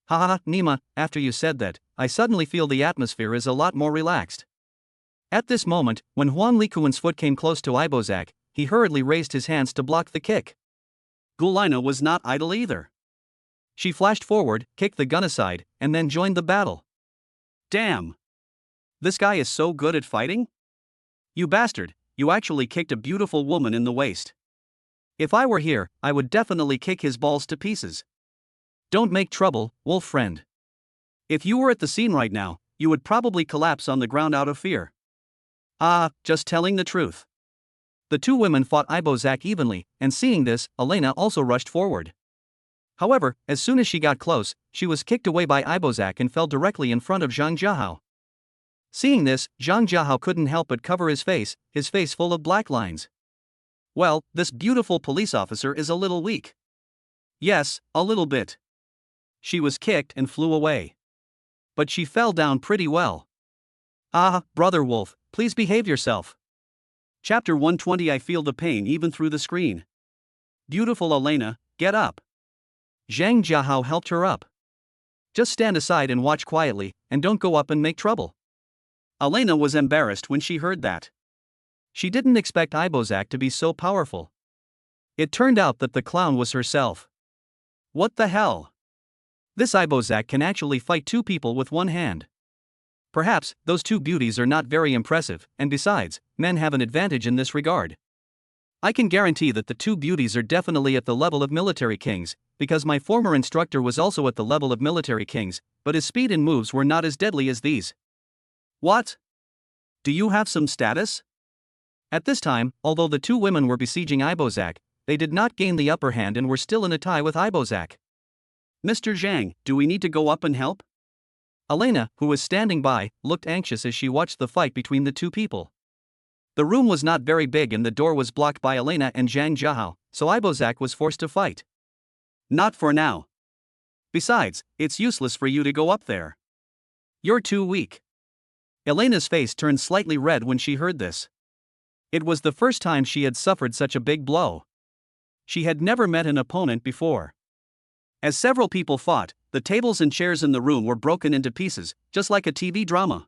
Haha, Nima, after you said that, I suddenly feel the atmosphere is a lot more relaxed. At this moment, when Huan Likuan's foot came close to Ibozak, he hurriedly raised his hands to block the kick. Gulina was not idle either. She flashed forward, kicked the gun aside, and then joined the battle. Damn! This guy is so good at fighting? You bastard, you actually kicked a beautiful woman in the waist. If I were here, I would definitely kick his balls to pieces. Don't make trouble, wolf friend. If you were at the scene right now, you would probably collapse on the ground out of fear. Just telling the truth. The two women fought Ibozak evenly, and seeing this, Elena also rushed forward. However, as soon as she got close, she was kicked away by Ibozak and fell directly in front of Zhang Jiahao. Seeing this, Zhang Jiahao couldn't help but cover his face full of black lines. Well, this beautiful police officer is a little weak. Yes, a little bit. She was kicked and flew away. But she fell down pretty well. Brother Wolf, please behave yourself. Chapter 120. I feel the pain even through the screen. Beautiful Elena, get up. Zhang Jiahao helped her up. Just stand aside and watch quietly, and don't go up and make trouble. Elena was embarrassed when she heard that. She didn't expect Ibozak to be so powerful. It turned out that the clown was herself. What the hell? This Ibozak can actually fight two people with one hand. Perhaps, those two beauties are not very impressive, and besides, men have an advantage in this regard. I can guarantee that the two beauties are definitely at the level of military kings, because my former instructor was also at the level of military kings, but his speed and moves were not as deadly as these. What? Do you have some status? At this time, although the two women were besieging Ibozak, they did not gain the upper hand and were still in a tie with Ibozak. Mr. Zhang, do we need to go up and help? Elena, who was standing by, looked anxious as she watched the fight between the two people. The room was not very big and the door was blocked by Elena and Zhang Jiahao, so Ibozak was forced to fight. Not for now. Besides, it's useless for you to go up there. You're too weak. Elena's face turned slightly red when she heard this. It was the first time she had suffered such a big blow. She had never met an opponent before. As several people fought, the tables and chairs in the room were broken into pieces, just like a TV drama.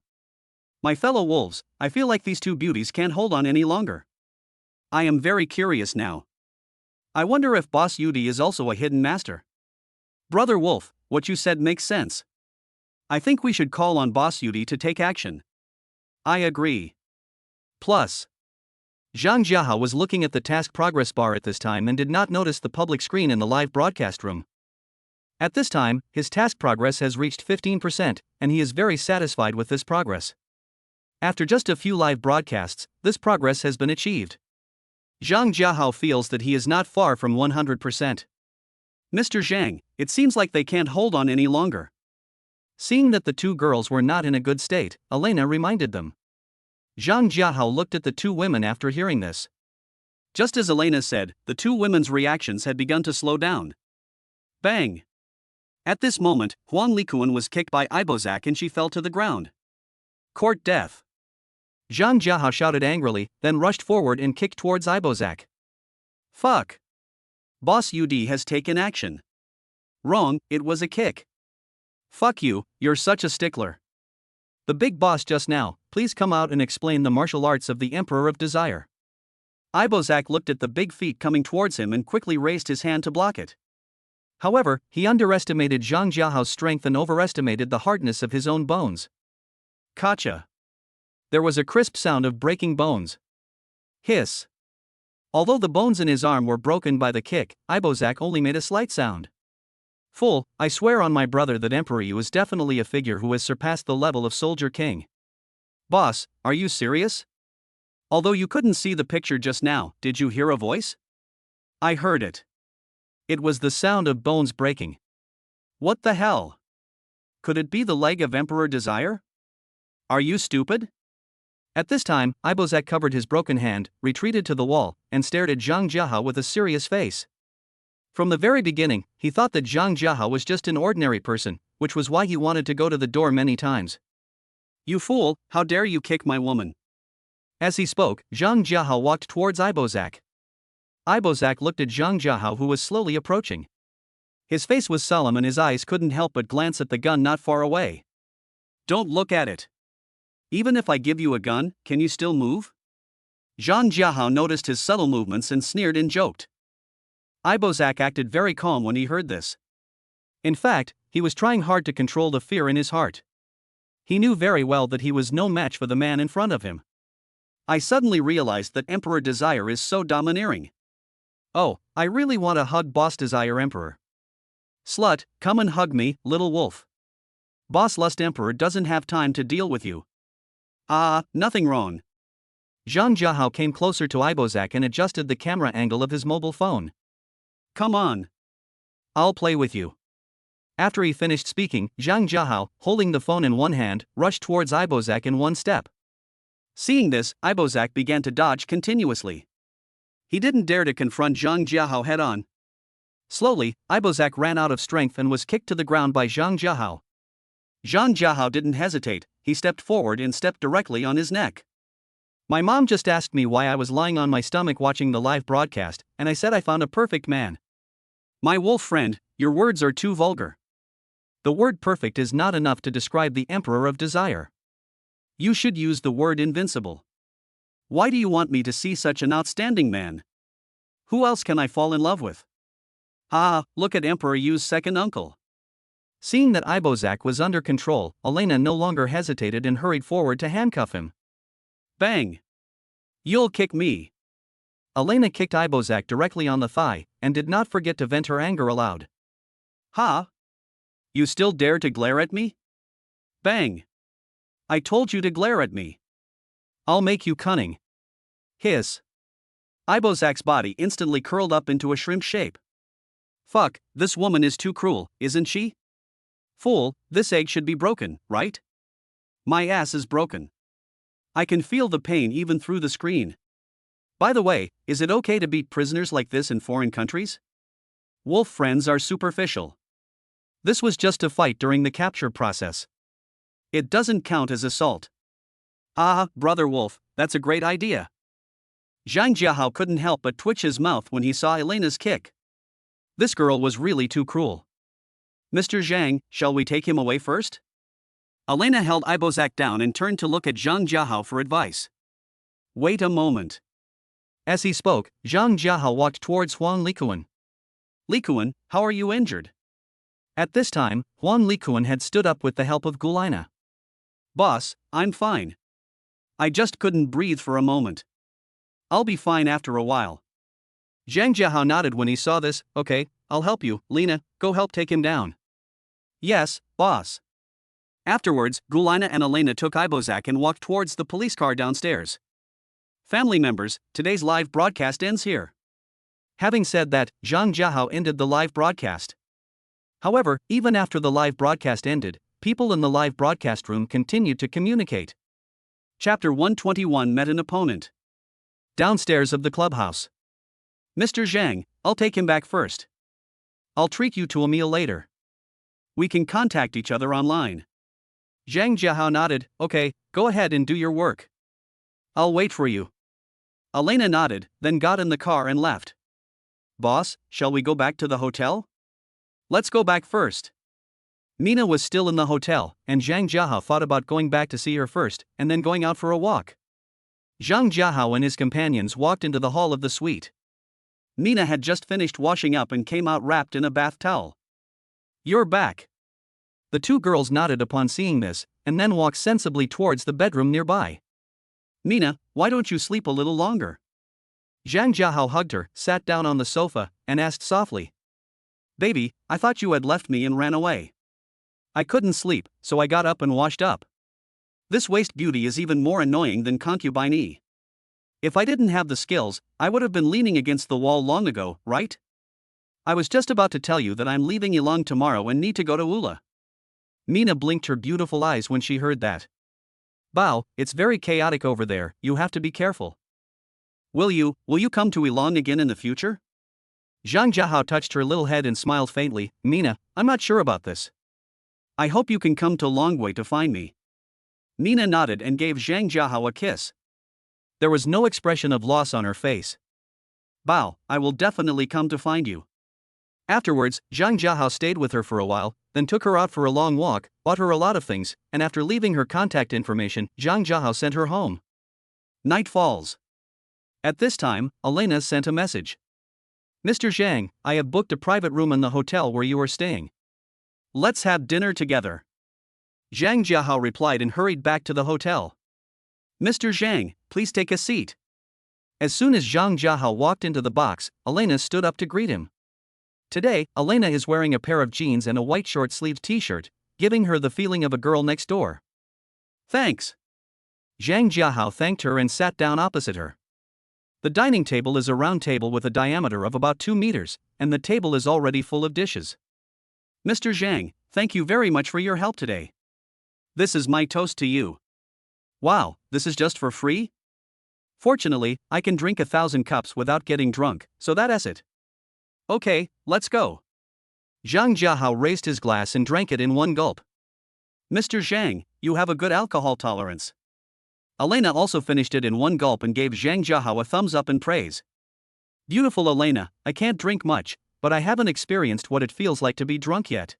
My fellow wolves, I feel like these two beauties can't hold on any longer. I am very curious now. I wonder if Boss Yudi is also a hidden master. Brother Wolf, what you said makes sense. I think we should call on Boss Yudi to take action. I agree. Plus, Zhang Jiahao was looking at the task progress bar at this time and did not notice the public screen in the live broadcast room. At this time, his task progress has reached 15%, and he is very satisfied with this progress. After just a few live broadcasts, this progress has been achieved. Zhang Jiahao feels that he is not far from 100%. Mr. Zhang, it seems like they can't hold on any longer. Seeing that the two girls were not in a good state, Elena reminded them. Zhang Jiahao looked at the two women after hearing this. Just as Elena said, the two women's reactions had begun to slow down. Bang! At this moment, Huan Likuan was kicked by Ibozak and she fell to the ground. Court death. Zhang Jiahao shouted angrily, then rushed forward and kicked towards Ibozak. Fuck! Boss Yudi has taken action. Wrong, it was a kick. Fuck you, you're such a stickler. The big boss just now, please come out and explain the martial arts of the Emperor of Desire. Ibozak looked at the big feet coming towards him and quickly raised his hand to block it. However, he underestimated Zhang Jiahao's strength and overestimated the hardness of his own bones. Gotcha. There was a crisp sound of breaking bones. Hiss. Although the bones in his arm were broken by the kick, Ibozak only made a slight sound. Fool, I swear on my brother that Emperor Yu is definitely a figure who has surpassed the level of Soldier King. Boss, are you serious? Although you couldn't see the picture just now, did you hear a voice? I heard it. It was the sound of bones breaking. What the hell? Could it be the leg of Emperor Desire? Are you stupid? At this time, Ibozak covered his broken hand, retreated to the wall, and stared at Zhang Jiahao with a serious face. From the very beginning, he thought that Zhang Jiahao was just an ordinary person, which was why he wanted to go to the door many times. You fool, how dare you kick my woman? As he spoke, Zhang Jiahao walked towards Ibozak. Ibozak looked at Zhang Jiahao, who was slowly approaching. His face was solemn and his eyes couldn't help but glance at the gun not far away. Don't look at it. Even if I give you a gun, can you still move? Zhang Jiahao noticed his subtle movements and sneered and joked. Ibozak acted very calm when he heard this. In fact, he was trying hard to control the fear in his heart. He knew very well that he was no match for the man in front of him. I suddenly realized that Emperor Desire is so domineering. Oh, I really want to hug Boss Desire Emperor. Slut, come and hug me, little wolf. Boss Lust Emperor doesn't have time to deal with you. Nothing wrong. Zhang Jiahao came closer to Ibozak and adjusted the camera angle of his mobile phone. Come on. I'll play with you. After he finished speaking, Zhang Jiahao, holding the phone in one hand, rushed towards Ibozak in one step. Seeing this, Ibozak began to dodge continuously. He didn't dare to confront Zhang Jiahao head-on. Slowly, Ibozak ran out of strength and was kicked to the ground by Zhang Jiahao. Zhang Jiahao didn't hesitate, he stepped forward and stepped directly on his neck. My mom just asked me why I was lying on my stomach watching the live broadcast, and I said I found a perfect man. My wolf friend, your words are too vulgar. The word perfect is not enough to describe the Emperor of Desire. You should use the word invincible. Why do you want me to see such an outstanding man? Who else can I fall in love with? Look at Emperor Yu's second uncle. Seeing that Ibozak was under control, Elena no longer hesitated and hurried forward to handcuff him. Bang! You'll kick me. Elena kicked Ibozak directly on the thigh, and did not forget to vent her anger aloud. You still dare to glare at me? Bang! I told you to glare at me. I'll make you cunning. Hiss. Ibozak's body instantly curled up into a shrimp shape. Fuck, this woman is too cruel, isn't she? Fool, this egg should be broken, right? My ass is broken. I can feel the pain even through the screen. By the way, is it okay to beat prisoners like this in foreign countries? Wolf friends are superficial. This was just a fight during the capture process. It doesn't count as assault. Brother Wolf, that's a great idea. Zhang Jiahao couldn't help but twitch his mouth when he saw Elena's kick. This girl was really too cruel. Mr. Zhang, shall we take him away first? Elena held Ibozak down and turned to look at Zhang Jiahao for advice. Wait a moment. As he spoke, Zhang Jiahao walked towards Huang Likuan. Likuan, how are you injured? At this time, Huang Likuan had stood up with the help of Gulina. Boss, I'm fine. I just couldn't breathe for a moment. I'll be fine after a while. Zhang Jiahao nodded when he saw this. Okay, I'll help you, Lina, go help take him down. Yes, boss. Afterwards, Gulina and Elena took Ibozak and walked towards the police car downstairs. Family members, today's live broadcast ends here. Having said that, Zhang Jiahao ended the live broadcast. However, even after the live broadcast ended, people in the live broadcast room continued to communicate. Chapter 121 met an opponent. Downstairs of the clubhouse. Mr. Zhang, I'll take him back first. I'll treat you to a meal later. We can contact each other online. Zhang Jiahao nodded. Okay, go ahead and do your work. I'll wait for you. Elena nodded, then got in the car and left. Boss, shall we go back to the hotel? Let's go back first. Mina was still in the hotel, and Zhang Jiahao thought about going back to see her first, and then going out for a walk. Zhang Jiahao and his companions walked into the hall of the suite. Mina had just finished washing up and came out wrapped in a bath towel. You're back. The two girls nodded upon seeing this, and then walked sensibly towards the bedroom nearby. Mina, why don't you sleep a little longer? Zhang Jiahao hugged her, sat down on the sofa, and asked softly. Baby, I thought you had left me and ran away. I couldn't sleep, so I got up and washed up. This waste beauty is even more annoying than concubine E. If I didn't have the skills, I would have been leaning against the wall long ago, right? I was just about to tell you that I'm leaving Yilong tomorrow and need to go to Ula. Mina blinked her beautiful eyes when she heard that. Bao, it's very chaotic over there, you have to be careful. Will you come to Ilang again in the future? Zhang Jiahao touched her little head and smiled faintly. Mina, I'm not sure about this. I hope you can come to Longwei to find me. Mina nodded and gave Zhang Jiahao a kiss. There was no expression of loss on her face. Bao, I will definitely come to find you. Afterwards, Zhang Jiahao stayed with her for a while, then took her out for a long walk, bought her a lot of things, and after leaving her contact information, Zhang Jiahao sent her home. Night falls. At this time, Elena sent a message. Mr. Zhang, I have booked a private room in the hotel where you are staying. Let's have dinner together. Zhang Jiahao replied and hurried back to the hotel. Mr. Zhang, please take a seat. As soon as Zhang Jiahao walked into the box, Elena stood up to greet him. Today, Elena is wearing a pair of jeans and a white short-sleeved t-shirt, giving her the feeling of a girl next door. Thanks. Zhang Jiahao thanked her and sat down opposite her. The dining table is a round table with a diameter of about 2 meters, and the table is already full of dishes. Mr. Zhang, thank you very much for your help today. This is my toast to you. Wow, this is just for free? Fortunately, I can drink 1,000 cups without getting drunk, so that's it. Okay, let's go. Zhang Jiahao raised his glass and drank it in one gulp. Mr. Zhang, you have a good alcohol tolerance. Elena also finished it in one gulp and gave Zhang Jiahao a thumbs up in praise. Beautiful Elena, I can't drink much, but I haven't experienced what it feels like to be drunk yet.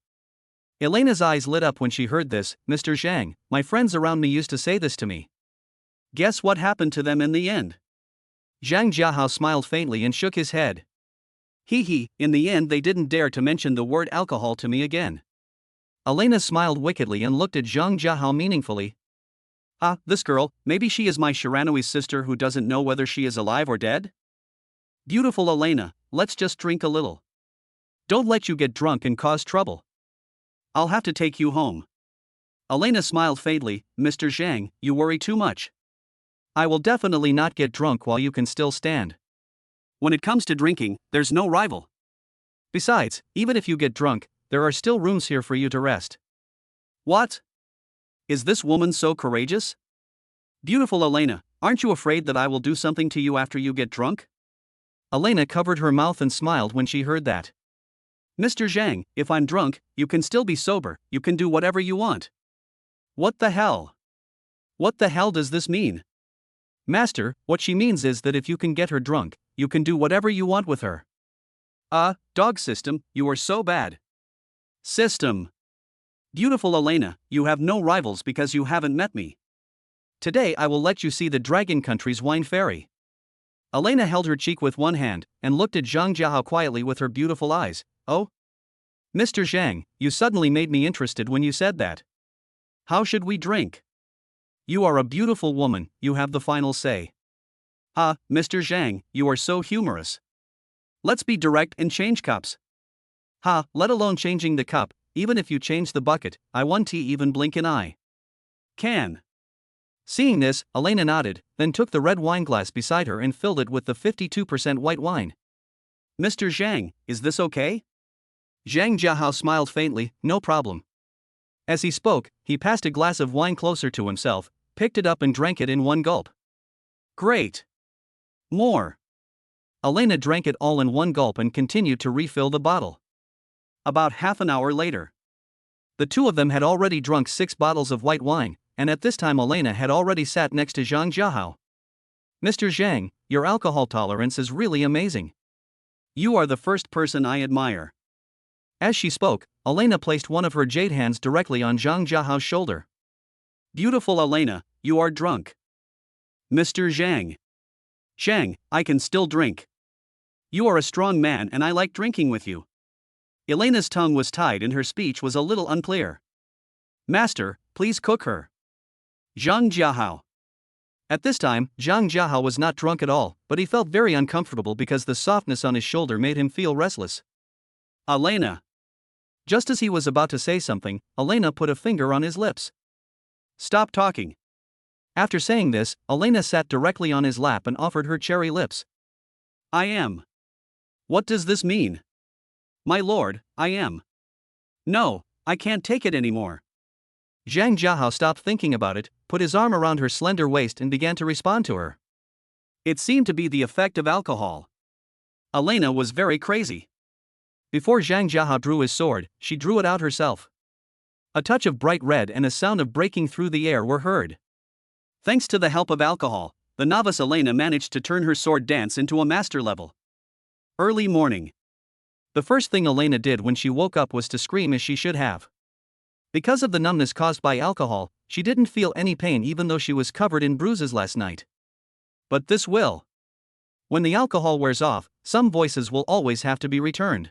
Elena's eyes lit up when she heard this. Mr. Zhang, my friends around me used to say this to me. Guess what happened to them in the end? Zhang Jiahao smiled faintly and shook his head. In the end they didn't dare to mention the word alcohol to me again. Elena smiled wickedly and looked at Zhang Jiahao meaningfully. This girl, maybe she is my Shiranoi's sister who doesn't know whether she is alive or dead? Beautiful Elena, let's just drink a little. Don't let you get drunk and cause trouble. I'll have to take you home. Elena smiled faintly. Mr. Zhang, you worry too much. I will definitely not get drunk while you can still stand. When it comes to drinking, there's no rival. Besides, even if you get drunk, there are still rooms here for you to rest. What? Is this woman so courageous? Beautiful Elena, aren't you afraid that I will do something to you after you get drunk? Elena covered her mouth and smiled when she heard that. Mr. Zhang, if I'm drunk, you can still be sober, you can do whatever you want. What the hell? What the hell does this mean? Master, what she means is that if you can get her drunk, you can do whatever you want with her. Dog system, you are so bad. System. Beautiful Elena, you have no rivals because you haven't met me. Today I will let you see the Dragon Country's wine fairy. Elena held her cheek with one hand and looked at Zhang Jiahao quietly with her beautiful eyes. Oh? Mr. Zhang, you suddenly made me interested when you said that. How should we drink? You are a beautiful woman, you have the final say. Mr. Zhang, you are so humorous. Let's be direct and change cups. Let alone changing the cup, even if you change the bucket, I won't even blink an eye. Can. Seeing this, Elena nodded, then took the red wine glass beside her and filled it with the 52% white wine. Mr. Zhang, is this okay? Zhang Jiahao smiled faintly. No problem. As he spoke, he passed a glass of wine closer to himself, picked it up and drank it in one gulp. Great. More. Elena drank it all in one gulp and continued to refill the bottle. About half an hour later, the two of them had already drunk 6 bottles of white wine, and at this time Elena had already sat next to Zhang Jiahao. Mr. Zhang, your alcohol tolerance is really amazing. You are the first person I admire. As she spoke, Elena placed one of her jade hands directly on Zhang Jiahao's shoulder. Beautiful Elena, you are drunk. Mr. Zhang. Zhang, I can still drink. You are a strong man and I like drinking with you. Elena's tongue was tied and her speech was a little unclear. Master, please cook her. Zhang Jiahao. At this time, Zhang Jiahao was not drunk at all, but he felt very uncomfortable because the softness on his shoulder made him feel restless. Elena. Just as he was about to say something, Elena put a finger on his lips. Stop talking. After saying this, Elena sat directly on his lap and offered her cherry lips. I am. What does this mean? My lord, I am. No, I can't take it anymore. Zhang Jiahao stopped thinking about it, put his arm around her slender waist and began to respond to her. It seemed to be the effect of alcohol. Elena was very crazy. Before Zhang Jiahao drew his sword, she drew it out herself. A touch of bright red and a sound of breaking through the air were heard. Thanks to the help of alcohol, the novice Elena managed to turn her sword dance into a master level. Early morning. The first thing Elena did when she woke up was to scream as she should have. Because of the numbness caused by alcohol, she didn't feel any pain even though she was covered in bruises last night. But this will. When the alcohol wears off, some voices will always have to be returned.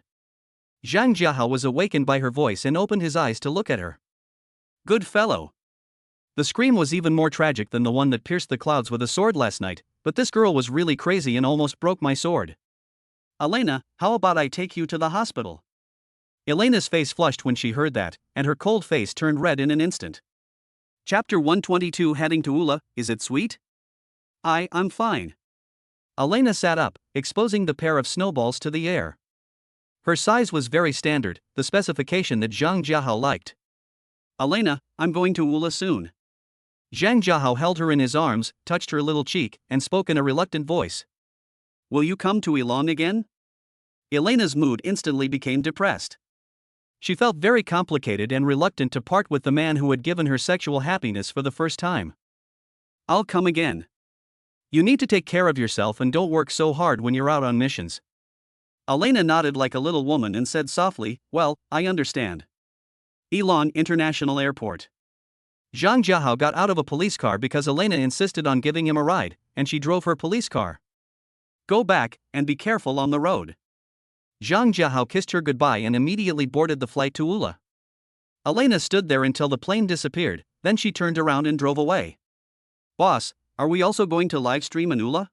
Zhang Jiahao was awakened by her voice and opened his eyes to look at her. Good fellow. The scream was even more tragic than the one that pierced the clouds with a sword last night, but this girl was really crazy and almost broke my sword. Elena, how about I take you to the hospital? Elena's face flushed when she heard that, and her cold face turned red in an instant. Chapter 122 Heading to Ula, is it sweet? I'm fine. Elena sat up, exposing the pair of snowballs to the air. Her size was very standard, the specification that Zhang Jiahao liked. Elena, I'm going to Ula soon. Zhang Jiahao held her in his arms, touched her little cheek, and spoke in a reluctant voice. Will you come to Ilong again? Elena's mood instantly became depressed. She felt very complicated and reluctant to part with the man who had given her sexual happiness for the first time. I'll come again. You need to take care of yourself and don't work so hard when you're out on missions. Elena nodded like a little woman and said softly, well, I understand. Ilong International Airport. Zhang Jiahao got out of a police car because Elena insisted on giving him a ride, and she drove her police car. Go back, and be careful on the road. Zhang Jiahao kissed her goodbye and immediately boarded the flight to Ula. Elena stood there until the plane disappeared, then she turned around and drove away. Boss, are we also going to live stream in Ula?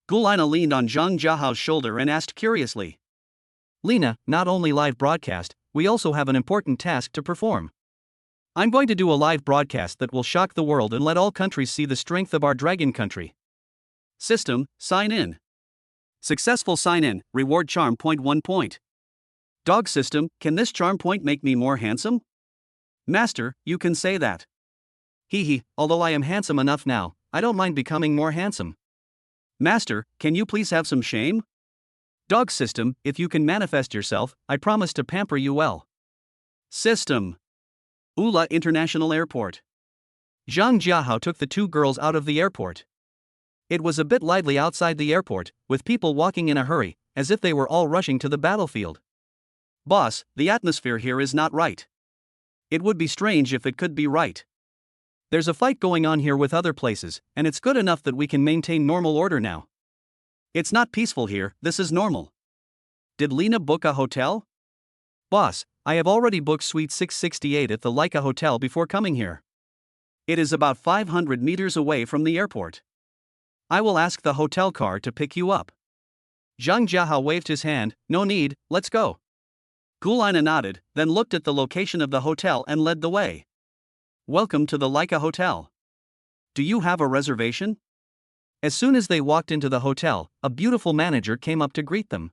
Gulina leaned on Zhang Jiahao's shoulder and asked curiously. Lina, not only live broadcast, we also have an important task to perform. I'm going to do a live broadcast that will shock the world and let all countries see the strength of our dragon country. System, sign in. Successful sign in, reward charm point 1 point. Dog system, can this charm point make me more handsome? Master, you can say that. Hee, although I am handsome enough now, I don't mind becoming more handsome. Master, can you please have some shame? Dog system, if you can manifest yourself, I promise to pamper you well. System. Ula International Airport. Zhang Jiahao took the two girls out of the airport. It was a bit lively outside the airport, with people walking in a hurry, as if they were all rushing to the battlefield. Boss, the atmosphere here is not right. It would be strange if it could be right. There's a fight going on here with other places, and it's good enough that we can maintain normal order now. It's not peaceful here, this is normal. Did Lina book a hotel? Boss, I have already booked Suite 668 at the Leica Hotel before coming here. It is about 500 meters away from the airport. I will ask the hotel car to pick you up. Zhang Jiahao waved his hand, no need, let's go. Gulina nodded, then looked at the location of the hotel and led the way. Welcome to the Leica Hotel. Do you have a reservation? As soon as they walked into the hotel, a beautiful manager came up to greet them.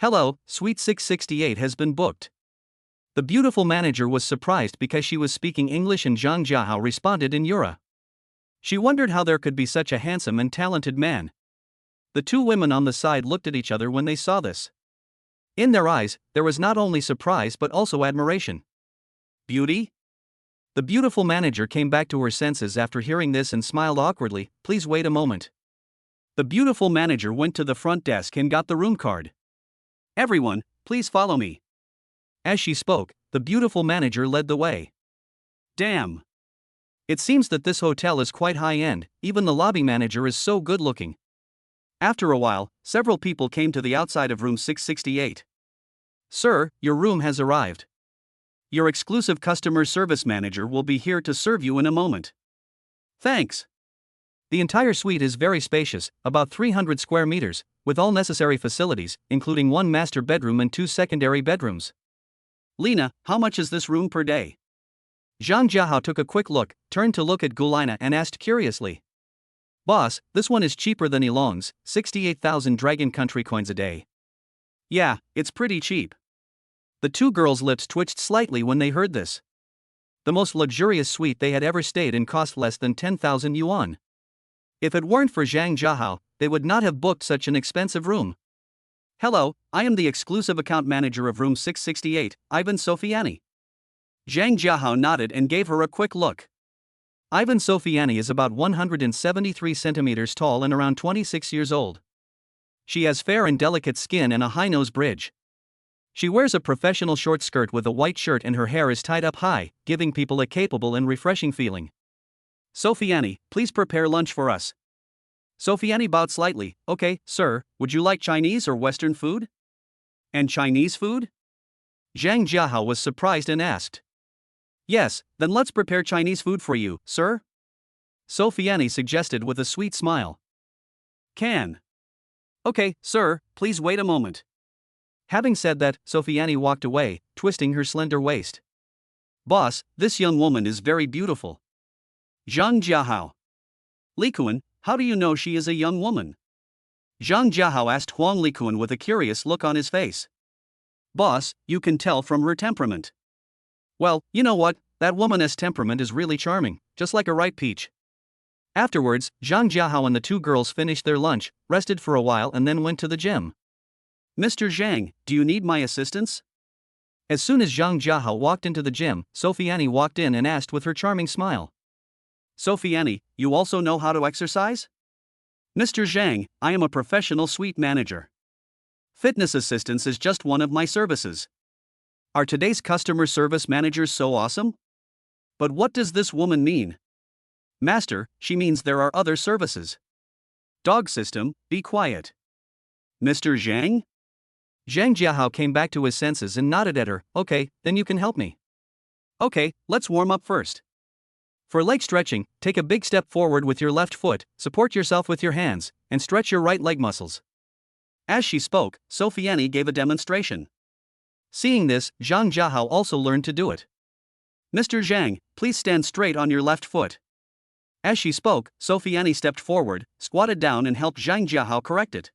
Hello, Suite 668 has been booked. The beautiful manager was surprised because she was speaking English and Zhang Jiahao responded in Yura. She wondered how there could be such a handsome and talented man. The two women on the side looked at each other when they saw this. In their eyes, there was not only surprise but also admiration. Beauty? The beautiful manager came back to her senses after hearing this and smiled awkwardly. Please wait a moment. The beautiful manager went to the front desk and got the room card. Everyone, please follow me. As she spoke, the beautiful manager led the way. Damn. It seems that this hotel is quite high-end, even the lobby manager is so good-looking. After a while, several people came to the outside of room 668. Sir, your room has arrived. Your exclusive customer service manager will be here to serve you in a moment. Thanks. The entire suite is very spacious, about 300 square meters, with all necessary facilities, including one master bedroom and 2 secondary bedrooms. Lina, how much is this room per day? Zhang Jiahao took a quick look, turned to look at Gulina and asked curiously. Boss, this one is cheaper than Ilong's, 68,000 Dragon Country coins a day. Yeah, it's pretty cheap. The two girls' lips twitched slightly when they heard this. The most luxurious suite they had ever stayed in cost less than 10,000 yuan. If it weren't for Zhang Jiahao, they would not have booked such an expensive room. Hello, I am the exclusive account manager of room 668, Ivan Sofiani. Zhang Jiahao nodded and gave her a quick look. Ivan Sofiani is about 173 centimeters tall and around 26 years old. She has fair and delicate skin and a high nose bridge. She wears a professional short skirt with a white shirt and her hair is tied up high, giving people a capable and refreshing feeling. Sofiani, please prepare lunch for us. Sofiani bowed slightly. Okay, sir, would you like Chinese or Western food? And Chinese food? Zhang Jiahao was surprised and asked. Yes, then let's prepare Chinese food for you, sir. Sofiani suggested with a sweet smile. Can. Okay, sir, please wait a moment. Having said that, Sofiani walked away, twisting her slender waist. Boss, this young woman is very beautiful. Zhang Jiahao. Likuan, how do you know she is a young woman? Zhang Jiahao asked Huang Likuan with a curious look on his face. Boss, you can tell from her temperament. Well, you know what, that woman's temperament is really charming, just like a ripe peach. Afterwards, Zhang Jiahao and the two girls finished their lunch, rested for a while and then went to the gym. Mr. Zhang, do you need my assistance? As soon as Zhang Jiahao walked into the gym, Sofiani walked in and asked with her charming smile. Sofiani, you also know how to exercise? Mr. Zhang, I am a professional suite manager. Fitness assistance is just one of my services. Are today's customer service managers so awesome? But what does this woman mean? Master, she means there are other services. Dog system, be quiet. Mr. Zhang? Zhang Jiahao came back to his senses and nodded at her. Okay, then you can help me. Okay, let's warm up first. For leg stretching, take a big step forward with your left foot, support yourself with your hands, and stretch your right leg muscles. As she spoke, Sofiani gave a demonstration. Seeing this, Zhang Jiahao also learned to do it. Mr. Zhang, please stand straight on your left foot. As she spoke, Sofiani stepped forward, squatted down and helped Zhang Jiahao correct it.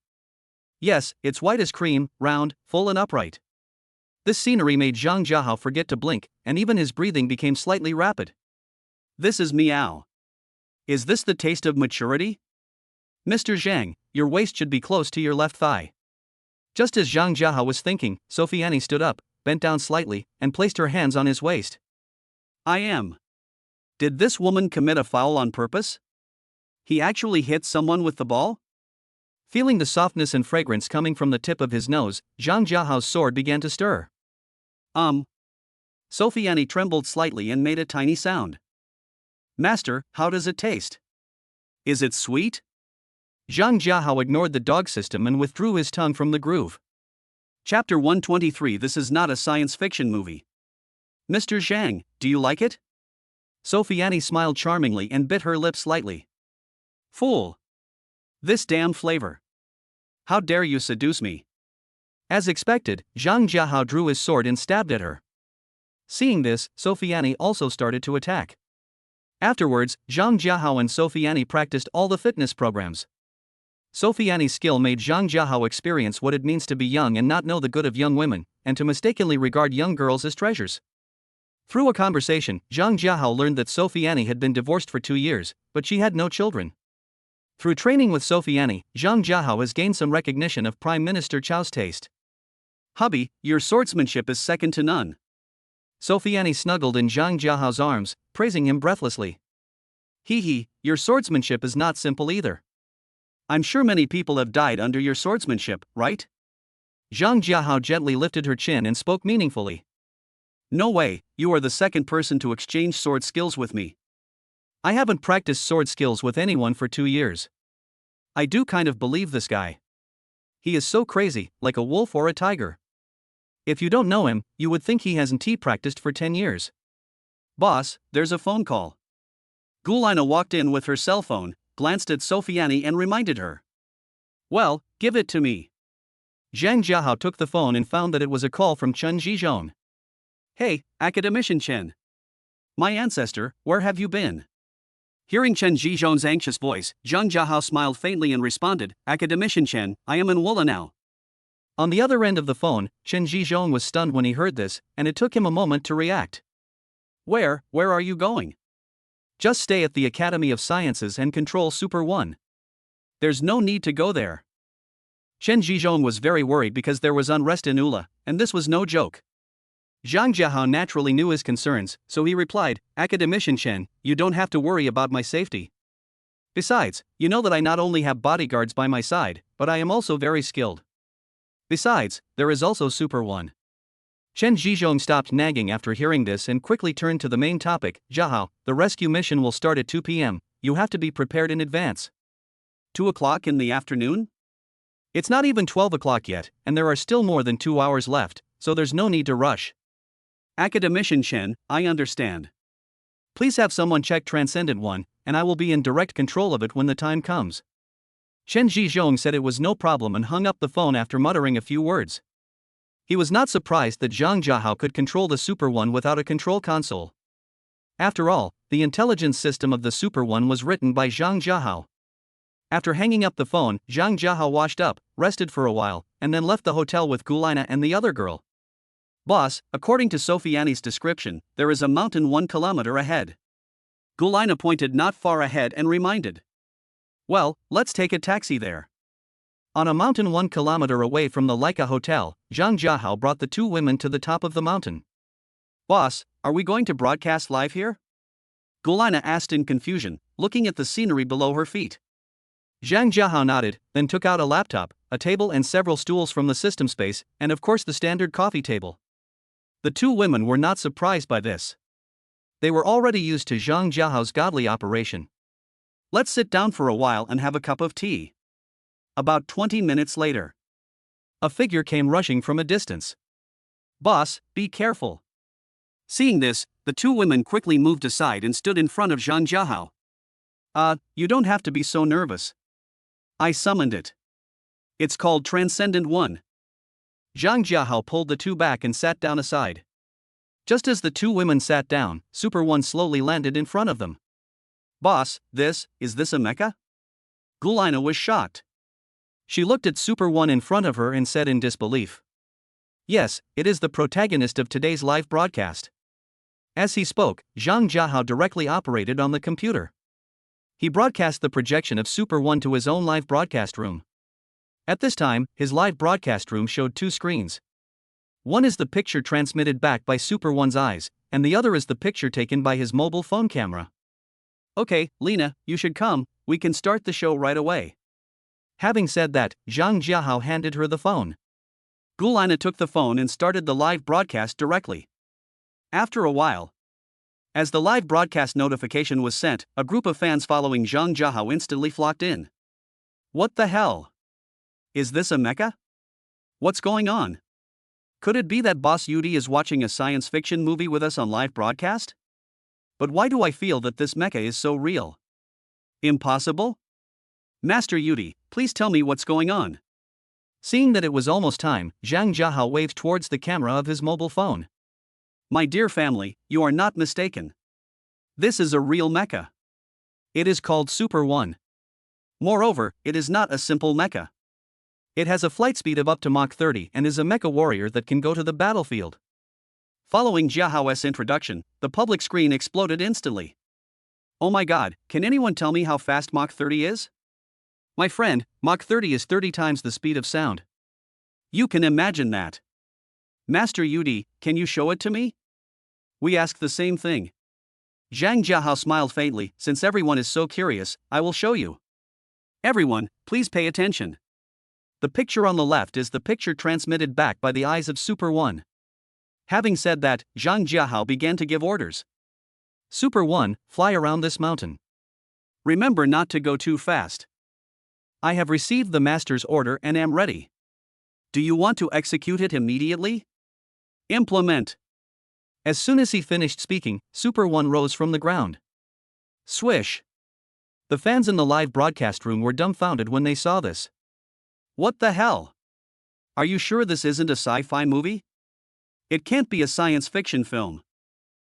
Yes, it's white as cream, round, full and upright. This scenery made Zhang Jiahao forget to blink, and even his breathing became slightly rapid. This is meow. Is this the taste of maturity? Mr. Zhang, your waist should be close to your left thigh. Just as Zhang Jiahao was thinking, Sofiani stood up, bent down slightly, and placed her hands on his waist. I am. Did this woman commit a foul on purpose? He actually hit someone with the ball? Feeling the softness and fragrance coming from the tip of his nose, Zhang Jiahao's sword began to stir. Sofiani trembled slightly and made a tiny sound. Master, how does it taste? Is it sweet? Zhang Jiahao ignored the dog system and withdrew his tongue from the groove. Chapter 123. This is not a science fiction movie. Mr. Zhang, do you like it? Sofiani smiled charmingly and bit her lip slightly. Fool. This damn flavor. How dare you seduce me? As expected, Zhang Jiahao drew his sword and stabbed at her. Seeing this, Sofiani also started to attack. Afterwards, Zhang Jiahao and Sofiani practiced all the fitness programs. Sofiani's skill made Zhang Jiahao experience what it means to be young and not know the good of young women, and to mistakenly regard young girls as treasures. Through a conversation, Zhang Jiahao learned that Sofiani had been divorced for 2 years, but she had no children. Through training with Sofiani, Zhang Jiahao has gained some recognition of Prime Minister Chao's taste. Hubby, your swordsmanship is second to none. Sofiani snuggled in Zhang Jiahao's arms, praising him breathlessly. Hee, your swordsmanship is not simple either. I'm sure many people have died under your swordsmanship, right? Zhang Jiahao gently lifted her chin and spoke meaningfully. No way, you are the second person to exchange sword skills with me. I haven't practiced sword skills with anyone for 2 years. I do kind of believe this guy. He is so crazy, like a wolf or a tiger. If you don't know him, you would think he hasn't practiced for 10 years. Boss, there's a phone call. Gulina walked in with her cell phone, glanced at Sofiani and reminded her. Well, give it to me. Zhang Jiahao took the phone and found that it was a call from Chen Zhizhong. Hey, Academician Chen. My ancestor, where have you been? Hearing Chen Zhizhong's anxious voice, Zhang Jiahao smiled faintly and responded, Academician Chen, I am in Wula now. On the other end of the phone, Chen Zhizhong was stunned when he heard this, and it took him a moment to react. Where are you going? Just stay at the Academy of Sciences and control Super 1. There's no need to go there. Chen Zhizhong was very worried because there was unrest in Ula, and this was no joke. Zhang Jiahao naturally knew his concerns, so he replied, Academician Chen, you don't have to worry about my safety. Besides, you know that I not only have bodyguards by my side, but I am also very skilled. Besides, there is also Super 1. Chen Zhizhong stopped nagging after hearing this and quickly turned to the main topic. Jiahao, the rescue mission will start at 2 p.m, you have to be prepared in advance. 2 o'clock in the afternoon? It's not even 12 o'clock yet, and there are still more than 2 hours left, so there's no need to rush. Academician Chen, I understand. Please have someone check Transcendent 1, and I will be in direct control of it when the time comes. Chen Zhizhong said it was no problem and hung up the phone after muttering a few words. He was not surprised that Zhang Jiahao could control the Super 1 without a control console. After all, the intelligence system of the Super 1 was written by Zhang Jiahao. After hanging up the phone, Zhang Jiahao washed up, rested for a while, and then left the hotel with Gulina and the other girl. Boss, according to Sofiani's description, there is a mountain 1 kilometer ahead. Gulina pointed not far ahead and reminded. Well, let's take a taxi there. On a mountain 1 kilometer away from the Leica Hotel, Zhang Jiahao brought the two women to the top of the mountain. Boss, are we going to broadcast live here? Gulina asked in confusion, looking at the scenery below her feet. Zhang Jiahao nodded, then took out a laptop, a table and several stools from the system space, and of course the standard coffee table. The two women were not surprised by this. They were already used to Zhang Jiahao's godly operation. Let's sit down for a while and have a cup of tea. About 20 minutes later, a figure came rushing from a distance. Boss, be careful. Seeing this, the two women quickly moved aside and stood in front of Zhang Jiahao. You don't have to be so nervous. I summoned it. It's called Transcendent 1. Zhang Jiahao pulled the two back and sat down aside. Just as the two women sat down, Super 1 slowly landed in front of them. Boss, is this a mecha? Gulina was shocked. She looked at Super 1 in front of her and said in disbelief. Yes, it is the protagonist of today's live broadcast. As he spoke, Zhang Jiahao directly operated on the computer. He broadcast the projection of Super 1 to his own live broadcast room. At this time, his live broadcast room showed two screens. One is the picture transmitted back by Super 1's eyes, and the other is the picture taken by his mobile phone camera. Okay, Lina, you should come, we can start the show right away. Having said that, Zhang Jiahao handed her the phone. Gulina took the phone and started the live broadcast directly. After a while, as the live broadcast notification was sent, a group of fans following Zhang Jiahao instantly flocked in. What the hell? Is this a mecha? What's going on? Could it be that Boss Yudi is watching a science fiction movie with us on live broadcast? But why do I feel that this mecha is so real? Impossible? Master Yudi, please tell me what's going on. Seeing that it was almost time, Zhang Jiahao waved towards the camera of his mobile phone. My dear family, you are not mistaken. This is a real mecha. It is called Super 1. Moreover, it is not a simple mecha. It has a flight speed of up to Mach 30 and is a mecha warrior that can go to the battlefield. Following Jiahao's introduction, the public screen exploded instantly. Oh my god, can anyone tell me how fast Mach 30 is? My friend, Mach 30 is 30 times the speed of sound. You can imagine that. Master Yudi, can you show it to me? We asked the same thing. Zhang Jiahao smiled faintly. Since everyone is so curious, I will show you. Everyone, please pay attention. The picture on the left is the picture transmitted back by the eyes of Super 1. Having said that, Zhang Jiahao began to give orders. Super 1, fly around this mountain. Remember not to go too fast. I have received the master's order and am ready. Do you want to execute it immediately? Implement. As soon as he finished speaking, Super 1 rose from the ground. Swish. The fans in the live broadcast room were dumbfounded when they saw this. What the hell? Are you sure this isn't a sci-fi movie? It can't be a science fiction film.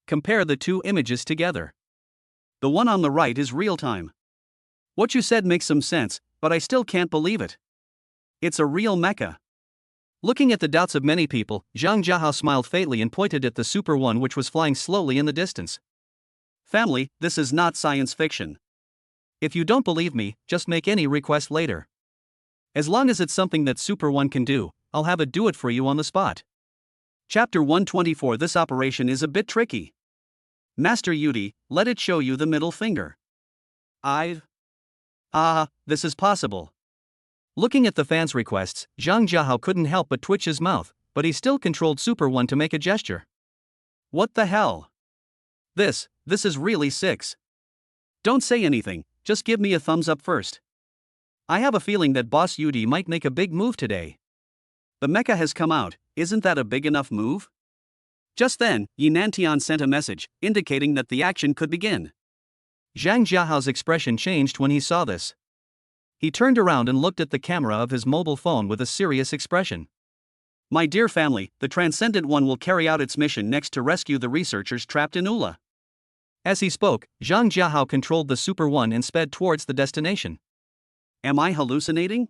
Compare the two images together. The one on the right is real-time. What you said makes some sense, but I still can't believe it. It's a real mecha. Looking at the doubts of many people, Zhang Jiahao smiled faintly and pointed at the Super One, which was flying slowly in the distance. Family, this is not science fiction. If you don't believe me, just make any request later. As long as it's something that Super One can do, I'll have it do it for you on the spot. Chapter 124. This operation is a bit tricky. Master Yudi, let it show you the middle finger. This is possible. Looking at the fans' requests, Zhang Jiahao couldn't help but twitch his mouth, but he still controlled Super One to make a gesture. What the hell? This is really 6. Don't say anything, just give me a thumbs up first. I have a feeling that Boss Yudi might make a big move today. The mecha has come out, isn't that a big enough move? Just then, Yinantian sent a message, indicating that the action could begin. Zhang Jiahao's expression changed when he saw this. He turned around and looked at the camera of his mobile phone with a serious expression. My dear family, the Transcendent One will carry out its mission next to rescue the researchers trapped in Ula. As he spoke, Zhang Jiahao controlled the Super One and sped towards the destination. Am I hallucinating?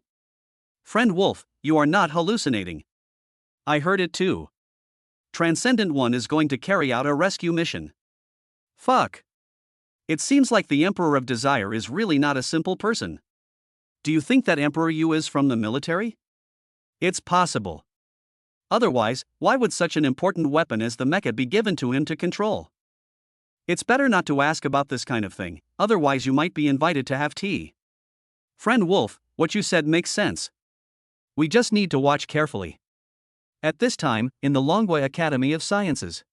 Friend Wolf, you are not hallucinating. I heard it too. Transcendent One is going to carry out a rescue mission. Fuck. It seems like the Emperor of Desire is really not a simple person. Do you think that Emperor Yu is from the military? It's possible. Otherwise, why would such an important weapon as the mecha be given to him to control? It's better not to ask about this kind of thing, otherwise you might be invited to have tea. Friend Wolf, what you said makes sense. We just need to watch carefully. At this time, in the Longwei Academy of Sciences,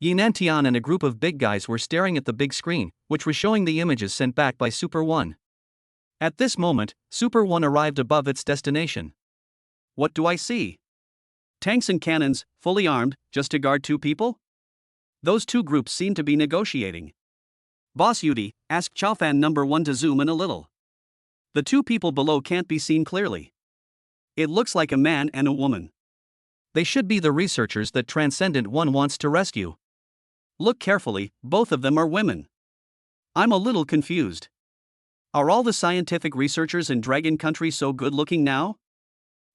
Yinantian and a group of big guys were staring at the big screen, which was showing the images sent back by Super One. At this moment, Super One arrived above its destination. What do I see? Tanks and cannons, fully armed, just to guard 2 people? Those 2 groups seem to be negotiating. Boss Yudi, ask Chaofan number 1 to zoom in a little. The 2 people below can't be seen clearly. It looks like a man and a woman. They should be the researchers that Transcendent One wants to rescue. Look carefully, both of them are women. I'm a little confused. Are all the scientific researchers in Dragon Country so good looking now?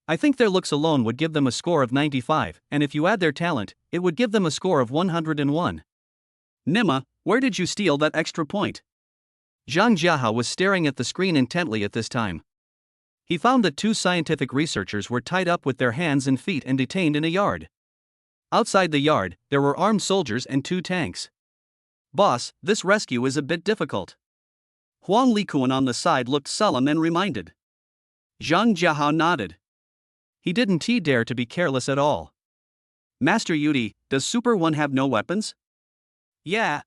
I think their looks alone would give them a score of 95, and if you add their talent, it would give them a score of 101. Nima, where did you steal that extra point? Zhang Jiahao was staring at the screen intently at this time. He found that 2 scientific researchers were tied up with their hands and feet and detained in a yard. Outside the yard, there were armed soldiers and 2 tanks. Boss, this rescue is a bit difficult. Huang Likuan on the side looked solemn and reminded. Zhang Jiahao nodded. He didn't dare to be careless at all. Master Yudi, does Super One have no weapons? Yeah.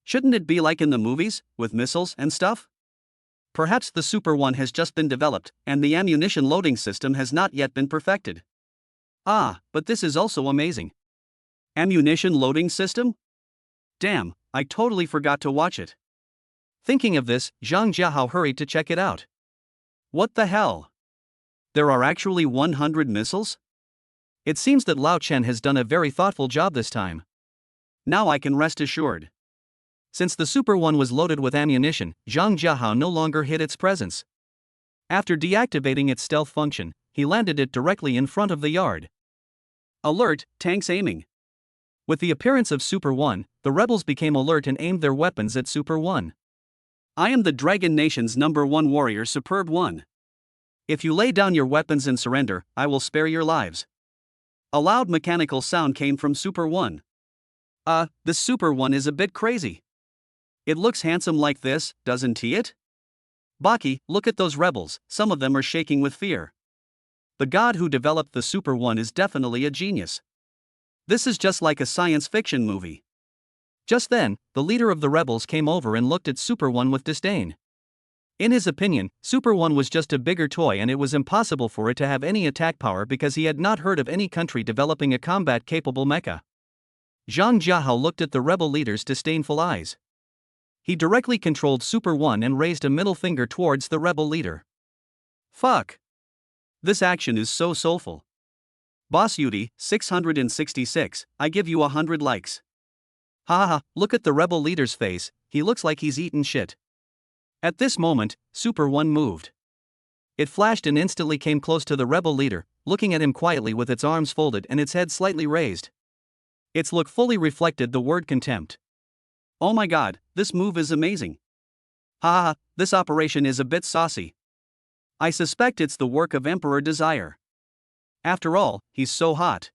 Shouldn't it be like in the movies, with missiles and stuff? Perhaps the Super One has just been developed, and the ammunition loading system has not yet been perfected. But this is also amazing. Ammunition loading system? Damn, I totally forgot to watch it. Thinking of this, Zhang Jiahao hurried to check it out. What the hell? There are actually 100 missiles? It seems that Lu Chen has done a very thoughtful job this time. Now I can rest assured. Since the Super One was loaded with ammunition, Zhang Jiahao no longer hid its presence. After deactivating its stealth function, he landed it directly in front of the yard. Alert, tanks aiming. With the appearance of Super One, the rebels became alert and aimed their weapons at Super One. I am the Dragon Nation's #1 warrior, Superb One. If you lay down your weapons and surrender, I will spare your lives. A loud mechanical sound came from Super One. This Super One is a bit crazy. It looks handsome like this, doesn't it? Baki, look at those rebels, some of them are shaking with fear. The god who developed the Super One is definitely a genius. This is just like a science fiction movie. Just then, the leader of the rebels came over and looked at Super One with disdain. In his opinion, Super One was just a bigger toy and it was impossible for it to have any attack power because he had not heard of any country developing a combat-capable mecha. Zhang Jiahao looked at the rebel leader's disdainful eyes. He directly controlled Super One and raised a middle finger towards the rebel leader. Fuck. This action is so soulful. Boss Yudi, 666, I give you 100 likes. Haha, look at the rebel leader's face, he looks like he's eaten shit. At this moment, Super One moved. It flashed and instantly came close to the rebel leader, looking at him quietly with its arms folded and its head slightly raised. Its look fully reflected the word contempt. Oh my god, this move is amazing. Haha, this operation is a bit saucy. I suspect it's the work of Emperor Desire. After all, he's so hot.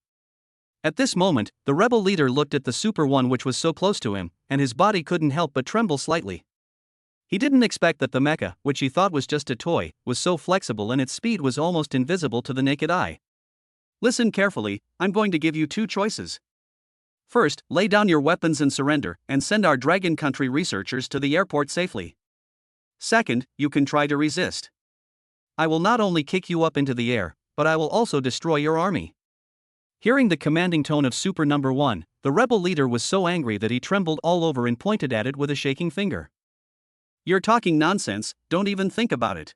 At this moment, the rebel leader looked at the Super One which was so close to him, and his body couldn't help but tremble slightly. He didn't expect that the mecha, which he thought was just a toy, was so flexible and its speed was almost invisible to the naked eye. Listen carefully, I'm going to give you two choices. First, lay down your weapons and surrender, and send our Dragon Country researchers to the airport safely. Second, you can try to resist. I will not only kick you up into the air, but I will also destroy your army. Hearing the commanding tone of Super Number 1, the rebel leader was so angry that he trembled all over and pointed at it with a shaking finger. You're talking nonsense, don't even think about it.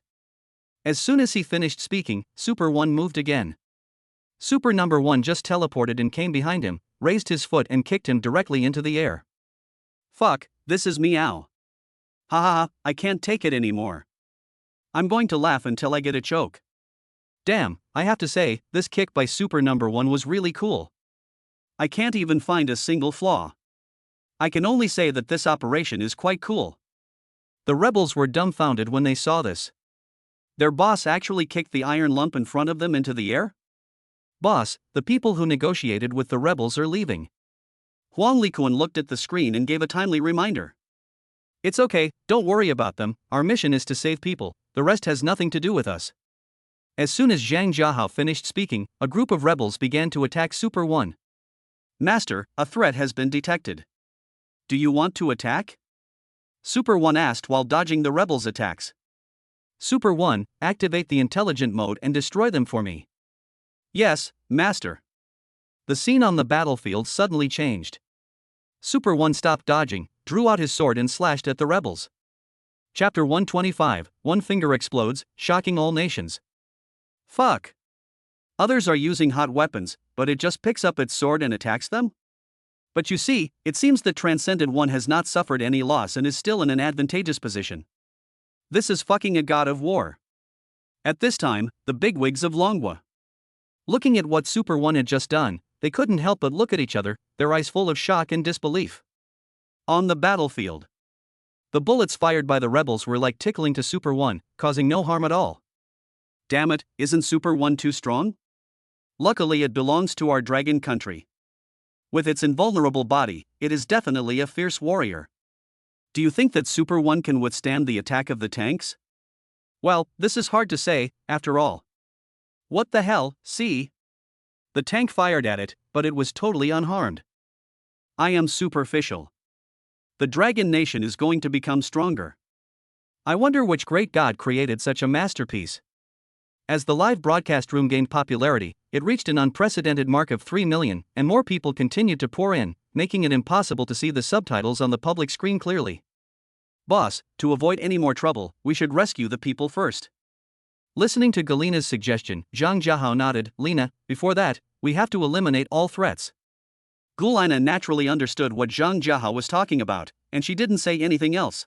As soon as he finished speaking, Super 1 moved again. Super Number 1 just teleported and came behind him, raised his foot and kicked him directly into the air. Fuck, this is meow. Ha ha ha, I can't take it anymore. I'm going to laugh until I get a choke. Damn, I have to say, this kick by Super Number 1 was really cool. I can't even find a single flaw. I can only say that this operation is quite cool. The rebels were dumbfounded when they saw this. Their boss actually kicked the iron lump in front of them into the air? Boss, the people who negotiated with the rebels are leaving. Huang Likuan looked at the screen and gave a timely reminder. It's okay, don't worry about them, our mission is to save people, the rest has nothing to do with us. As soon as Zhang Jiahao finished speaking, a group of rebels began to attack Super 1. Master, a threat has been detected. Do you want to attack? Super 1 asked while dodging the rebels' attacks. Super 1, activate the intelligent mode and destroy them for me. Yes, Master. The scene on the battlefield suddenly changed. Super 1 stopped dodging, drew out his sword and slashed at the rebels. Chapter 125, One Finger Explodes, shocking all nations. Fuck. Others are using hot weapons, but it just picks up its sword and attacks them? But you see, it seems the Transcendent One has not suffered any loss and is still in an advantageous position. This is fucking a god of war. At this time, the bigwigs of Longhua. Looking at what Super 1 had just done, they couldn't help but look at each other, their eyes full of shock and disbelief. On the battlefield, the bullets fired by the rebels were like tickling to Super 1, causing no harm at all. Damn it, isn't Super 1 too strong? Luckily it belongs to our dragon country. With its invulnerable body, it is definitely a fierce warrior. Do you think that Super 1 can withstand the attack of the tanks? Well, this is hard to say, after all. What the hell, see? The tank fired at it, but it was totally unharmed. I am superficial. The Dragon Nation is going to become stronger. I wonder which great god created such a masterpiece. As the live broadcast room gained popularity, it reached an unprecedented mark of 3 million, and more people continued to pour in, making it impossible to see the subtitles on the public screen clearly. Boss, to avoid any more trouble, we should rescue the people first. Listening to Galina's suggestion, Zhang Jiahao nodded. Lina, before that, we have to eliminate all threats. Gulina naturally understood what Zhang Jiahao was talking about, and she didn't say anything else.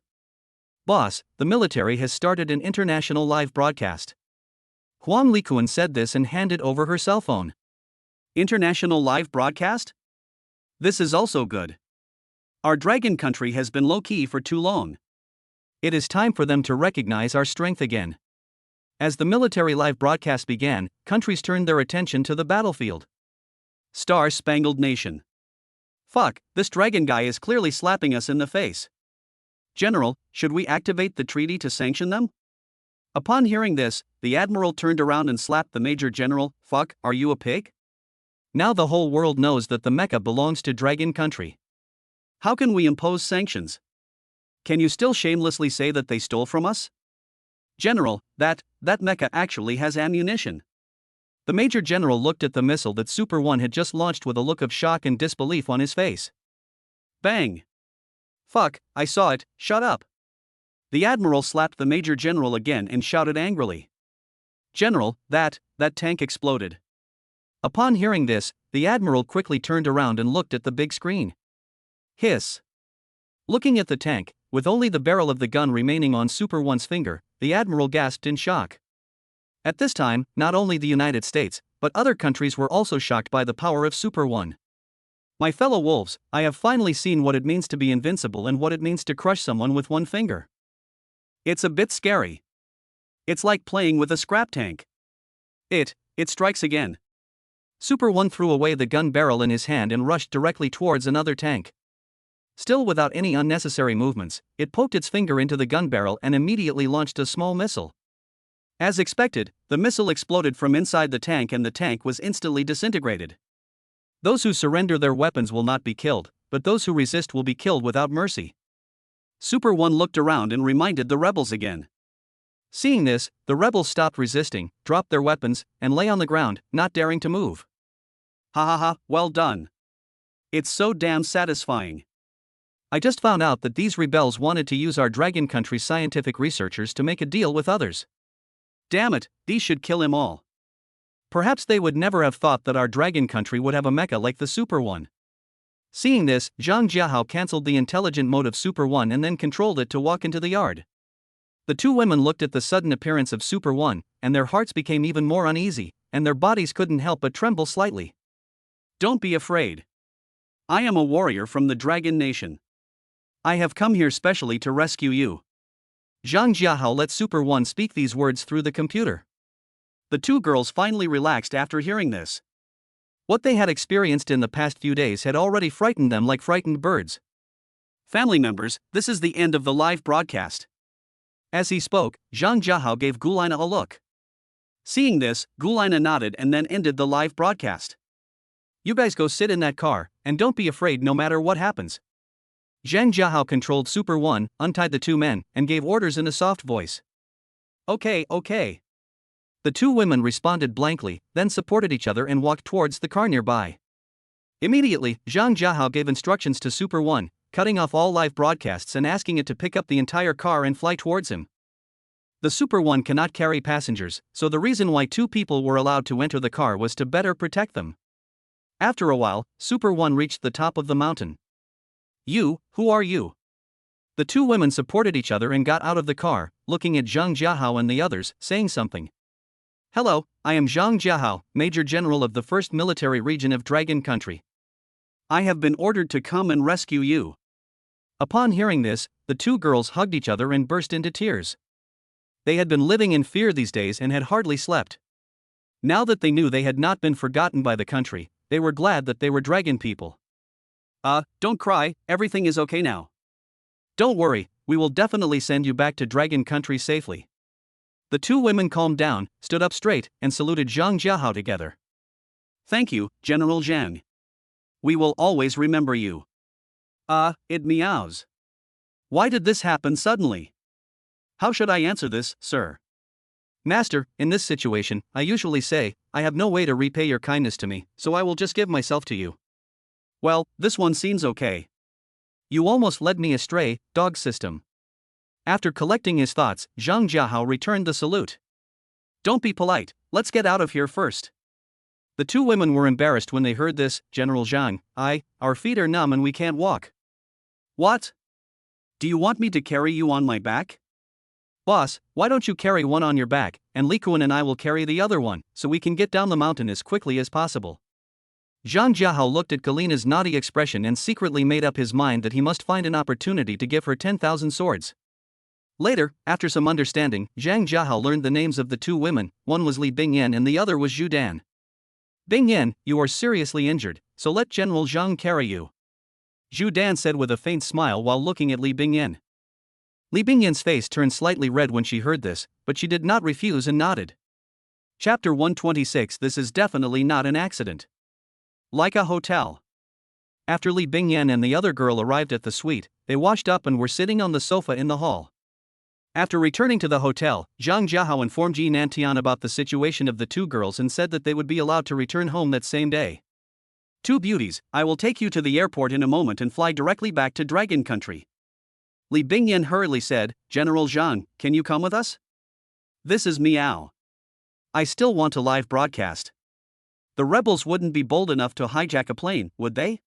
Boss, the military has started an international live broadcast. Huang Likuan said this and handed over her cell phone. International live broadcast? This is also good. Our dragon country has been low-key for too long. It is time for them to recognize our strength again. As the military live broadcast began, countries turned their attention to the battlefield. Star-Spangled Nation. Fuck, this dragon guy is clearly slapping us in the face. General, should we activate the treaty to sanction them? Upon hearing this, the admiral turned around and slapped the major general. Fuck, are you a pig? Now the whole world knows that the mecha belongs to Dragon Country. How can we impose sanctions? Can you still shamelessly say that they stole from us? General, that mecha actually has ammunition. The major general looked at the missile that Super 1 had just launched with a look of shock and disbelief on his face. Bang! Fuck, I saw it, shut up. The admiral slapped the major general again and shouted angrily. General, that tank exploded. Upon hearing this, the admiral quickly turned around and looked at the big screen. Hiss. Looking at the tank, with only the barrel of the gun remaining on Super 1's finger, the admiral gasped in shock. At this time, not only the United States, but other countries were also shocked by the power of Super One. My fellow wolves, I have finally seen what it means to be invincible and what it means to crush someone with one finger. It's a bit scary. It's like playing with a scrap tank. It strikes again. Super One threw away the gun barrel in his hand and rushed directly towards another tank. Still without any unnecessary movements, it poked its finger into the gun barrel and immediately launched a small missile. As expected, the missile exploded from inside the tank and the tank was instantly disintegrated. Those who surrender their weapons will not be killed, but those who resist will be killed without mercy. Super One looked around and reminded the rebels again. Seeing this, the rebels stopped resisting, dropped their weapons, and lay on the ground, not daring to move. Ha ha ha, well done. It's so damn satisfying. I just found out that these rebels wanted to use our Dragon Country's scientific researchers to make a deal with others. Damn it, these should kill him all. Perhaps they would never have thought that our Dragon Country would have a mecha like the Super One. Seeing this, Zhang Jiahao cancelled the intelligent mode of Super One and then controlled it to walk into the yard. The two women looked at the sudden appearance of Super One, and their hearts became even more uneasy, and their bodies couldn't help but tremble slightly. Don't be afraid. I am a warrior from the Dragon Nation. I have come here specially to rescue you. Zhang Jiahao let Super One speak these words through the computer. The two girls finally relaxed after hearing this. What they had experienced in the past few days had already frightened them like frightened birds. Family members, this is the end of the live broadcast. As he spoke, Zhang Jiahao gave Gulina a look. Seeing this, Gulina nodded and then ended the live broadcast. You guys go sit in that car, and don't be afraid no matter what happens. Zhang Jiahao controlled Super One, untied the two men, and gave orders in a soft voice. Okay. The two women responded blankly, then supported each other and walked towards the car nearby. Immediately, Zhang Jiahao gave instructions to Super One, cutting off all live broadcasts and asking it to pick up the entire car and fly towards him. The Super One cannot carry passengers, so the reason why two people were allowed to enter the car was to better protect them. After a while, Super One reached the top of the mountain. You, who are you? The two women supported each other and got out of the car, looking at Zhang Jiahao and the others, saying something. Hello, I am Zhang Jiahao, Major General of the 1st Military Region of Dragon Country. I have been ordered to come and rescue you. Upon hearing this, the two girls hugged each other and burst into tears. They had been living in fear these days and had hardly slept. Now that they knew they had not been forgotten by the country, they were glad that they were dragon people. Don't cry, everything is okay now. Don't worry, we will definitely send you back to Dragon Country safely. The two women calmed down, stood up straight, and saluted Zhang Jiahao together. Thank you, General Zhang. We will always remember you. It meows. Why did this happen suddenly? How should I answer this, sir? Master, in this situation, I usually say, I have no way to repay your kindness to me, so I will just give myself to you. Well, this one seems okay. You almost led me astray, dog system. After collecting his thoughts, Zhang Jiahao returned the salute. Don't be polite, let's get out of here first. The two women were embarrassed when they heard this. General Zhang, our feet are numb and we can't walk. What? Do you want me to carry you on my back? Boss, why don't you carry one on your back, and Li Kuan and I will carry the other one, so we can get down the mountain as quickly as possible. Zhang Jiahao looked at Galina's naughty expression and secretly made up his mind that he must find an opportunity to give her 10,000 swords. Later, after some understanding, Zhang Jiahao learned the names of the two women. One was Li Bingyan and the other was Zhu Dan. Bingyan, you are seriously injured, so let General Zhang carry you. Zhu Dan said with a faint smile while looking at Li Bingyan. Li Bingyan's face turned slightly red when she heard this, but she did not refuse and nodded. Chapter 126. This is definitely not an accident. Like a hotel. After Li Bingyan and the other girl arrived at the suite, they washed up and were sitting on the sofa in the hall. After returning to the hotel, Zhang Jiahao informed Ji Nantian about the situation of the two girls and said that they would be allowed to return home that same day. Two beauties, I will take you to the airport in a moment and fly directly back to Dragon Country. Li Bingyan hurriedly said, General Zhang, can you come with us? This is Meow. I still want to live broadcast. The rebels wouldn't be bold enough to hijack a plane, would they?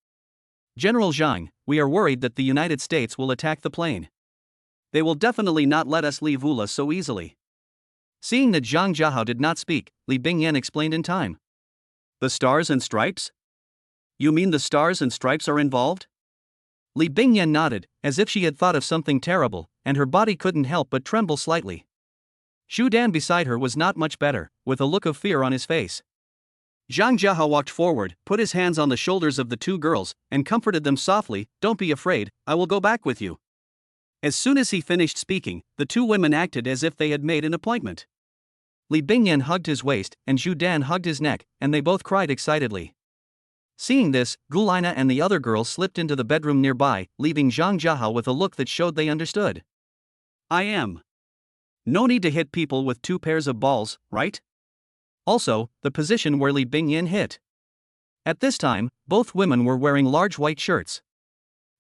General Zhang, we are worried that the United States will attack the plane. They will definitely not let us leave Ula so easily. Seeing that Zhang Jiahao did not speak, Li Bingyan explained in time. The Stars and Stripes? You mean the Stars and Stripes are involved? Li Bingyan nodded, as if she had thought of something terrible, and her body couldn't help but tremble slightly. Zhu Dan beside her was not much better, with a look of fear on his face. Zhang Jiahao walked forward, put his hands on the shoulders of the two girls, and comforted them softly. Don't be afraid, I will go back with you. As soon as he finished speaking, the two women acted as if they had made an appointment. Li Bingyan hugged his waist, and Zhu Dan hugged his neck, and they both cried excitedly. Seeing this, Gulina and the other girls slipped into the bedroom nearby, leaving Zhang Jiahao with a look that showed they understood. I am. No need to hit people with two pairs of balls, right? Also, the position where Li Bingyan hit. At this time, both women were wearing large white shirts.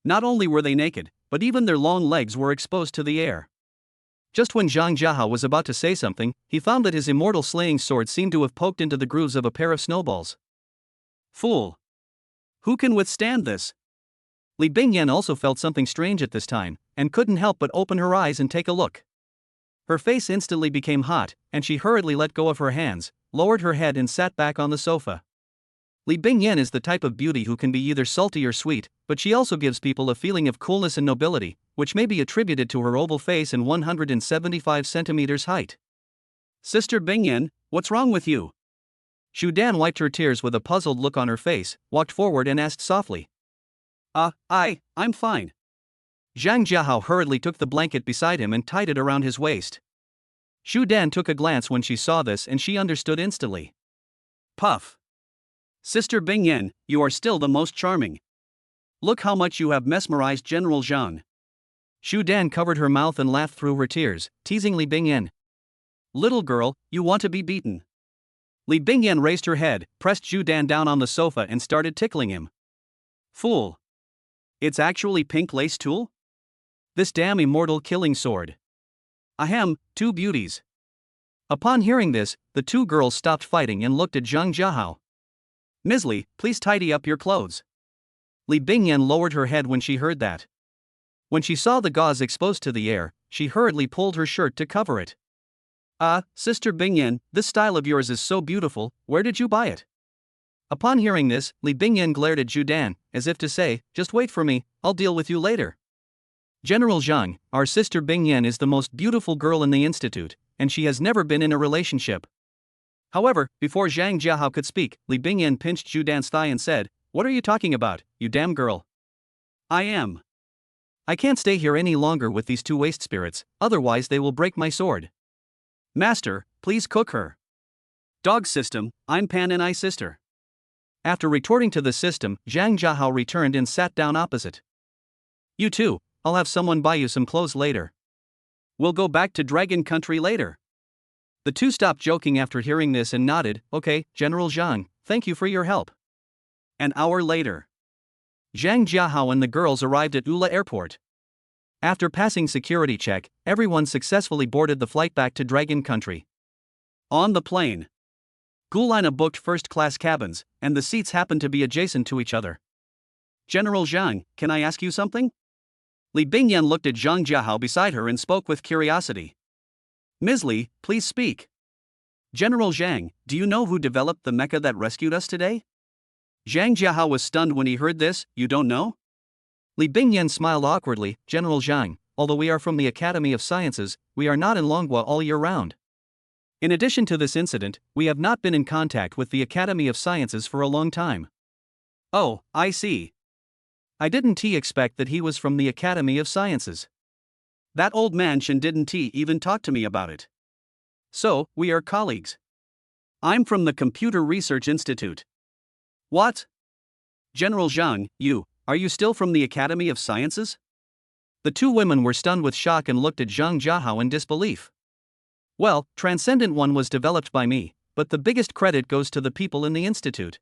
Not only were they naked, but even their long legs were exposed to the air. Just when Zhang Jiahao was about to say something, he found that his immortal slaying sword seemed to have poked into the grooves of a pair of snowballs. Fool! Who can withstand this? Li Bingyan also felt something strange at this time, and couldn't help but open her eyes and take a look. Her face instantly became hot, and she hurriedly let go of her hands, lowered her head and sat back on the sofa. Li Bingyan is the type of beauty who can be either salty or sweet, but she also gives people a feeling of coolness and nobility, which may be attributed to her oval face and 175 centimeters height. Sister Bingyan, what's wrong with you? Zhu Dan wiped her tears with a puzzled look on her face, walked forward and asked softly. I'm fine. Zhang Jiahao hurriedly took the blanket beside him and tied it around his waist. Zhu Dan took a glance when she saw this and she understood instantly. Puff. Sister Bingyan, you are still the most charming. Look how much you have mesmerized General Zhang. Zhu Dan covered her mouth and laughed through her tears, teasing Li Bingyan. Little girl, you want to be beaten. Li Bingyan raised her head, pressed Zhu Dan down on the sofa and started tickling him. Fool. It's actually pink lace tulle? This damn immortal killing sword. Ahem, two beauties. Upon hearing this, the two girls stopped fighting and looked at Zhang Jiahao. Ms. Li, please tidy up your clothes. Li Bingyan lowered her head when she heard that. When she saw the gauze exposed to the air, she hurriedly pulled her shirt to cover it. Sister Bingyan, this style of yours is so beautiful, where did you buy it? Upon hearing this, Li Bingyan glared at Zhu Dan, as if to say, just wait for me, I'll deal with you later. General Zhang, our sister Bingyan is the most beautiful girl in the institute, and she has never been in a relationship. However, before Zhang Jiahao could speak, Li Bingyan pinched Zhu Dan's thigh and said, What are you talking about, you damn girl? I am. I can't stay here any longer with these two waste spirits, otherwise they will break my sword. Master, please cook her. Dog system, I'm Pan and I sister. After retorting to the system, Zhang Jiahao returned and sat down opposite. You too, I'll have someone buy you some clothes later. We'll go back to Dragon Country later. The two stopped joking after hearing this and nodded. Okay, General Zhang, thank you for your help. An hour later. Zhang Jiahao and the girls arrived at Ula Airport. After passing security check, everyone successfully boarded the flight back to Dragon Country. On the plane, Gulina booked first-class cabins, and the seats happened to be adjacent to each other. General Zhang, can I ask you something? Li Bingyan looked at Zhang Jiahao beside her and spoke with curiosity. Ms. Li, please speak. General Zhang, do you know who developed the mecha that rescued us today? Zhang Jiahao was stunned when he heard this. You don't know? Li Bingyan smiled awkwardly. General Zhang, although we are from the Academy of Sciences, we are not in Longhua all year round. In addition to this incident, we have not been in contact with the Academy of Sciences for a long time. Oh, I see. I didn't expect that he was from the Academy of Sciences. That old man Shen didn't even talk to me about it. So, we are colleagues. I'm from the Computer Research Institute. What? General Zhang, are you still from the Academy of Sciences? The two women were stunned with shock and looked at Zhang Jiahao in disbelief. Well, Transcendent One was developed by me, but the biggest credit goes to the people in the institute.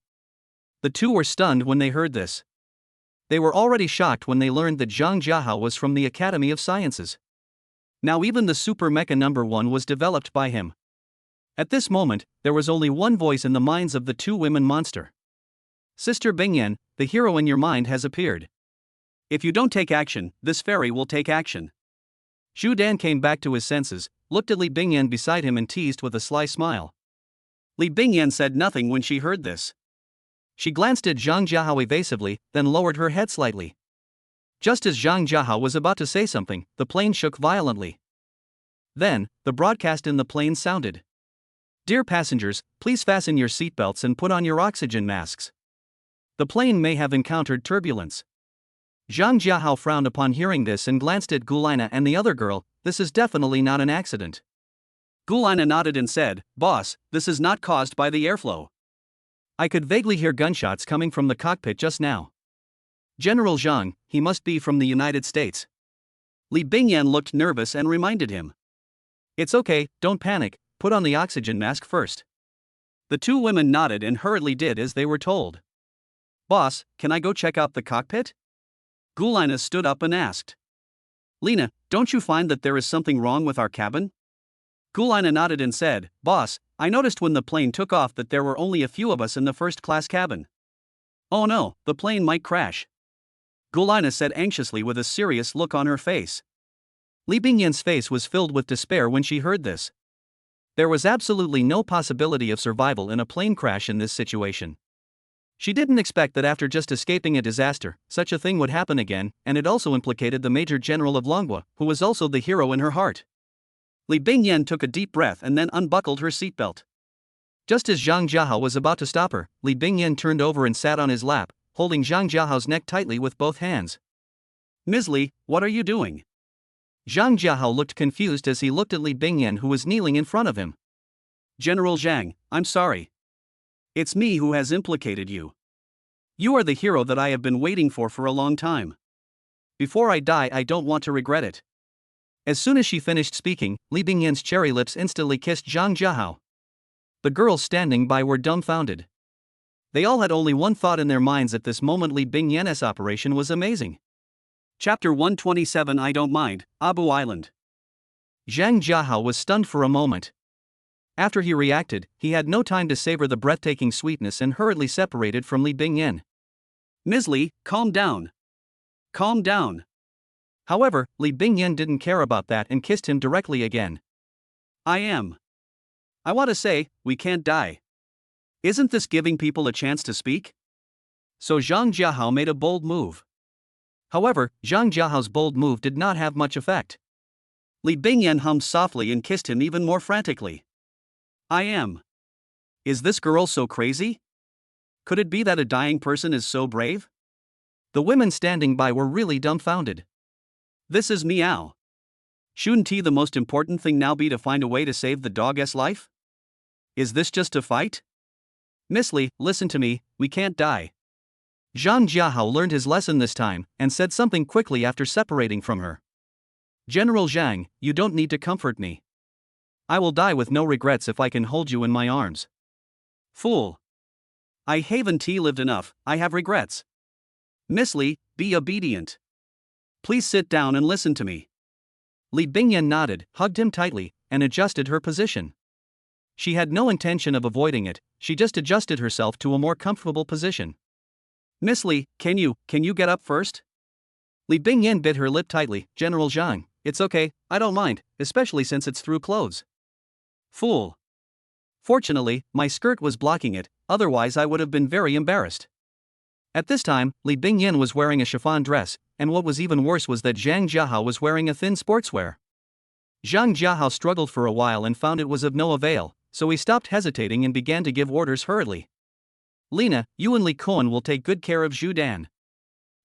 The two were stunned when they heard this. They were already shocked when they learned that Zhang Jiahao was from the Academy of Sciences. Now even the Super Mecha number 1 was developed by him. At this moment, there was only one voice in the minds of the two women monster. Sister Bingyan, the hero in your mind has appeared. If you don't take action, this fairy will take action. Zhu Dan came back to his senses, looked at Li Bingyan beside him and teased with a sly smile. Li Bingyan said nothing when she heard this. She glanced at Zhang Jiahao evasively, then lowered her head slightly. Just as Zhang Jiahao was about to say something, the plane shook violently. Then, the broadcast in the plane sounded. "Dear passengers, please fasten your seatbelts and put on your oxygen masks. The plane may have encountered turbulence." Zhang Jiahao frowned upon hearing this and glanced at Gulina and the other girl. "This is definitely not an accident." Gulina nodded and said, "Boss, this is not caused by the airflow. I could vaguely hear gunshots coming from the cockpit just now. General Zhang, he must be from the United States." Li Bingyan looked nervous and reminded him. "It's okay, don't panic, put on the oxygen mask first." The two women nodded and hurriedly did as they were told. "Boss, can I go check out the cockpit?" Gulina stood up and asked. "Lina, don't you find that there is something wrong with our cabin?" Gulina nodded and said, "Boss, I noticed when the plane took off that there were only a few of us in the first-class cabin. Oh no, the plane might crash," Gulina said anxiously with a serious look on her face. Li Bingyan's face was filled with despair when she heard this. There was absolutely no possibility of survival in a plane crash in this situation. She didn't expect that after just escaping a disaster, such a thing would happen again, and it also implicated the Major General of Longhua, who was also the hero in her heart. Li Bingyan took a deep breath and then unbuckled her seatbelt. Just as Zhang Jiahao was about to stop her, Li Bingyan turned over and sat on his lap, holding Zhang Jiahao's neck tightly with both hands. "Ms. Li, what are you doing?" Zhang Jiahao looked confused as he looked at Li Bingyan, who was kneeling in front of him. "General Zhang, I'm sorry. It's me who has implicated you. You are the hero that I have been waiting for a long time. Before I die, I don't want to regret it." As soon as she finished speaking, Li Bingyan's cherry lips instantly kissed Zhang Jiahao. The girls standing by were dumbfounded. They all had only one thought in their minds at this moment: Li Bingyan's operation was amazing. Chapter 127 I Don't Mind, Abu Island. Zhang Jiahao was stunned for a moment. After he reacted, he had no time to savor the breathtaking sweetness and hurriedly separated from Li Bingyan. "Ms. Li, calm down. Calm down." However, Li Bingyan didn't care about that and kissed him directly again. I want to say, we can't die. Isn't this giving people a chance to speak?" So Zhang Jiahao made a bold move. However, Zhang Jiahao's bold move did not have much effect. Li Bingyan hummed softly and kissed him even more frantically. Is this girl so crazy? Could it be that a dying person is so brave?" The women standing by were really dumbfounded. "This is meow. Shouldn't the most important thing now be to find a way to save the dog's life? Is this just a fight? Miss Li, listen to me, we can't die." Zhang Jiahao learned his lesson this time, and said something quickly after separating from her. "General Zhang, you don't need to comfort me. I will die with no regrets if I can hold you in my arms." "Fool. I haven't lived enough, I have regrets. Miss Li, be obedient. Please sit down and listen to me." Li Bingyan nodded, hugged him tightly, and adjusted her position. She had no intention of avoiding it, she just adjusted herself to a more comfortable position. "Miss Li, can you get up first?" Li Bingyan bit her lip tightly. "General Zhang, it's okay, I don't mind, especially since it's through clothes." "Fool. Fortunately, my skirt was blocking it, otherwise I would have been very embarrassed." At this time, Li Bingyan was wearing a chiffon dress, and what was even worse was that Zhang Jiahao was wearing a thin sportswear. Zhang Jiahao struggled for a while and found it was of no avail, so he stopped hesitating and began to give orders hurriedly. "Lina, you and Li Cohen will take good care of Zhu Dan.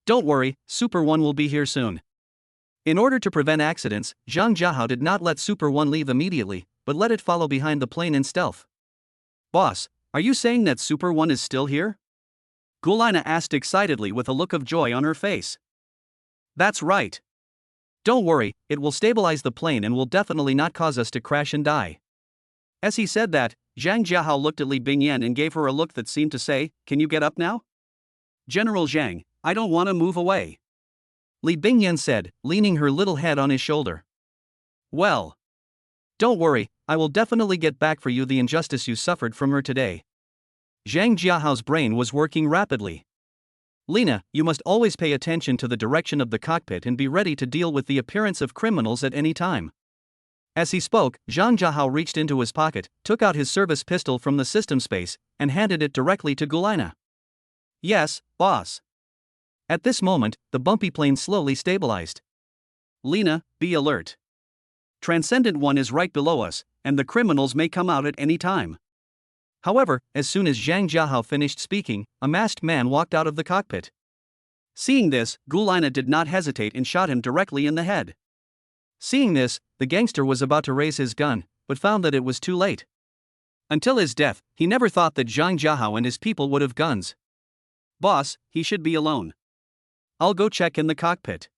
Don't worry, Super One will be here soon." In order to prevent accidents, Zhang Jiahao did not let Super One leave immediately, but let it follow behind the plane in stealth. "Boss, are you saying that Super One is still here?" Gulina asked excitedly with a look of joy on her face. "That's right. Don't worry, it will stabilize the plane and will definitely not cause us to crash and die." As he said that, Zhang Jiahao looked at Li Bingyan and gave her a look that seemed to say, "Can you get up now?" "General Zhang, I don't want to move away," Li Bingyan said, leaning her little head on his shoulder. "Well, don't worry, I will definitely get back for you the injustice you suffered from her today." Zhang Jiahao's brain was working rapidly. "Lina, you must always pay attention to the direction of the cockpit and be ready to deal with the appearance of criminals at any time." As he spoke, Zhang Jiahao reached into his pocket, took out his service pistol from the system space, and handed it directly to Gulina. Yes, boss. At this moment, the bumpy plane slowly stabilized. Lina, be alert. Transcendent One is right below us, and the criminals may come out at any time. However, as soon as Zhang Jiahao finished speaking, a masked man walked out of the cockpit. Seeing this, Gulina did not hesitate and shot him directly in the head. Seeing this, the gangster was about to raise his gun, but found that it was too late. Until his death, he never thought that Zhang Jiahao and his people would have guns. Boss, he should be alone. I'll go check in the cockpit.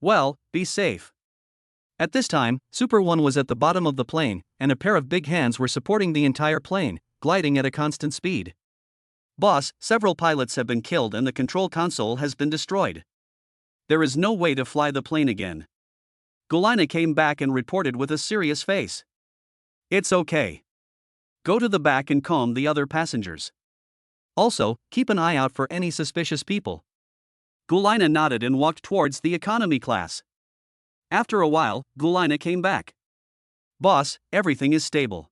Well, be safe. At this time, Super One was at the bottom of the plane, and a pair of big hands were supporting the entire plane, gliding at a constant speed. Boss, several pilots have been killed and the control console has been destroyed. There is no way to fly the plane again. Gulina came back and reported with a serious face. It's okay. Go to the back and calm the other passengers. Also, keep an eye out for any suspicious people. Gulina nodded and walked towards the economy class. After a while, Gulina came back. Boss, everything is stable.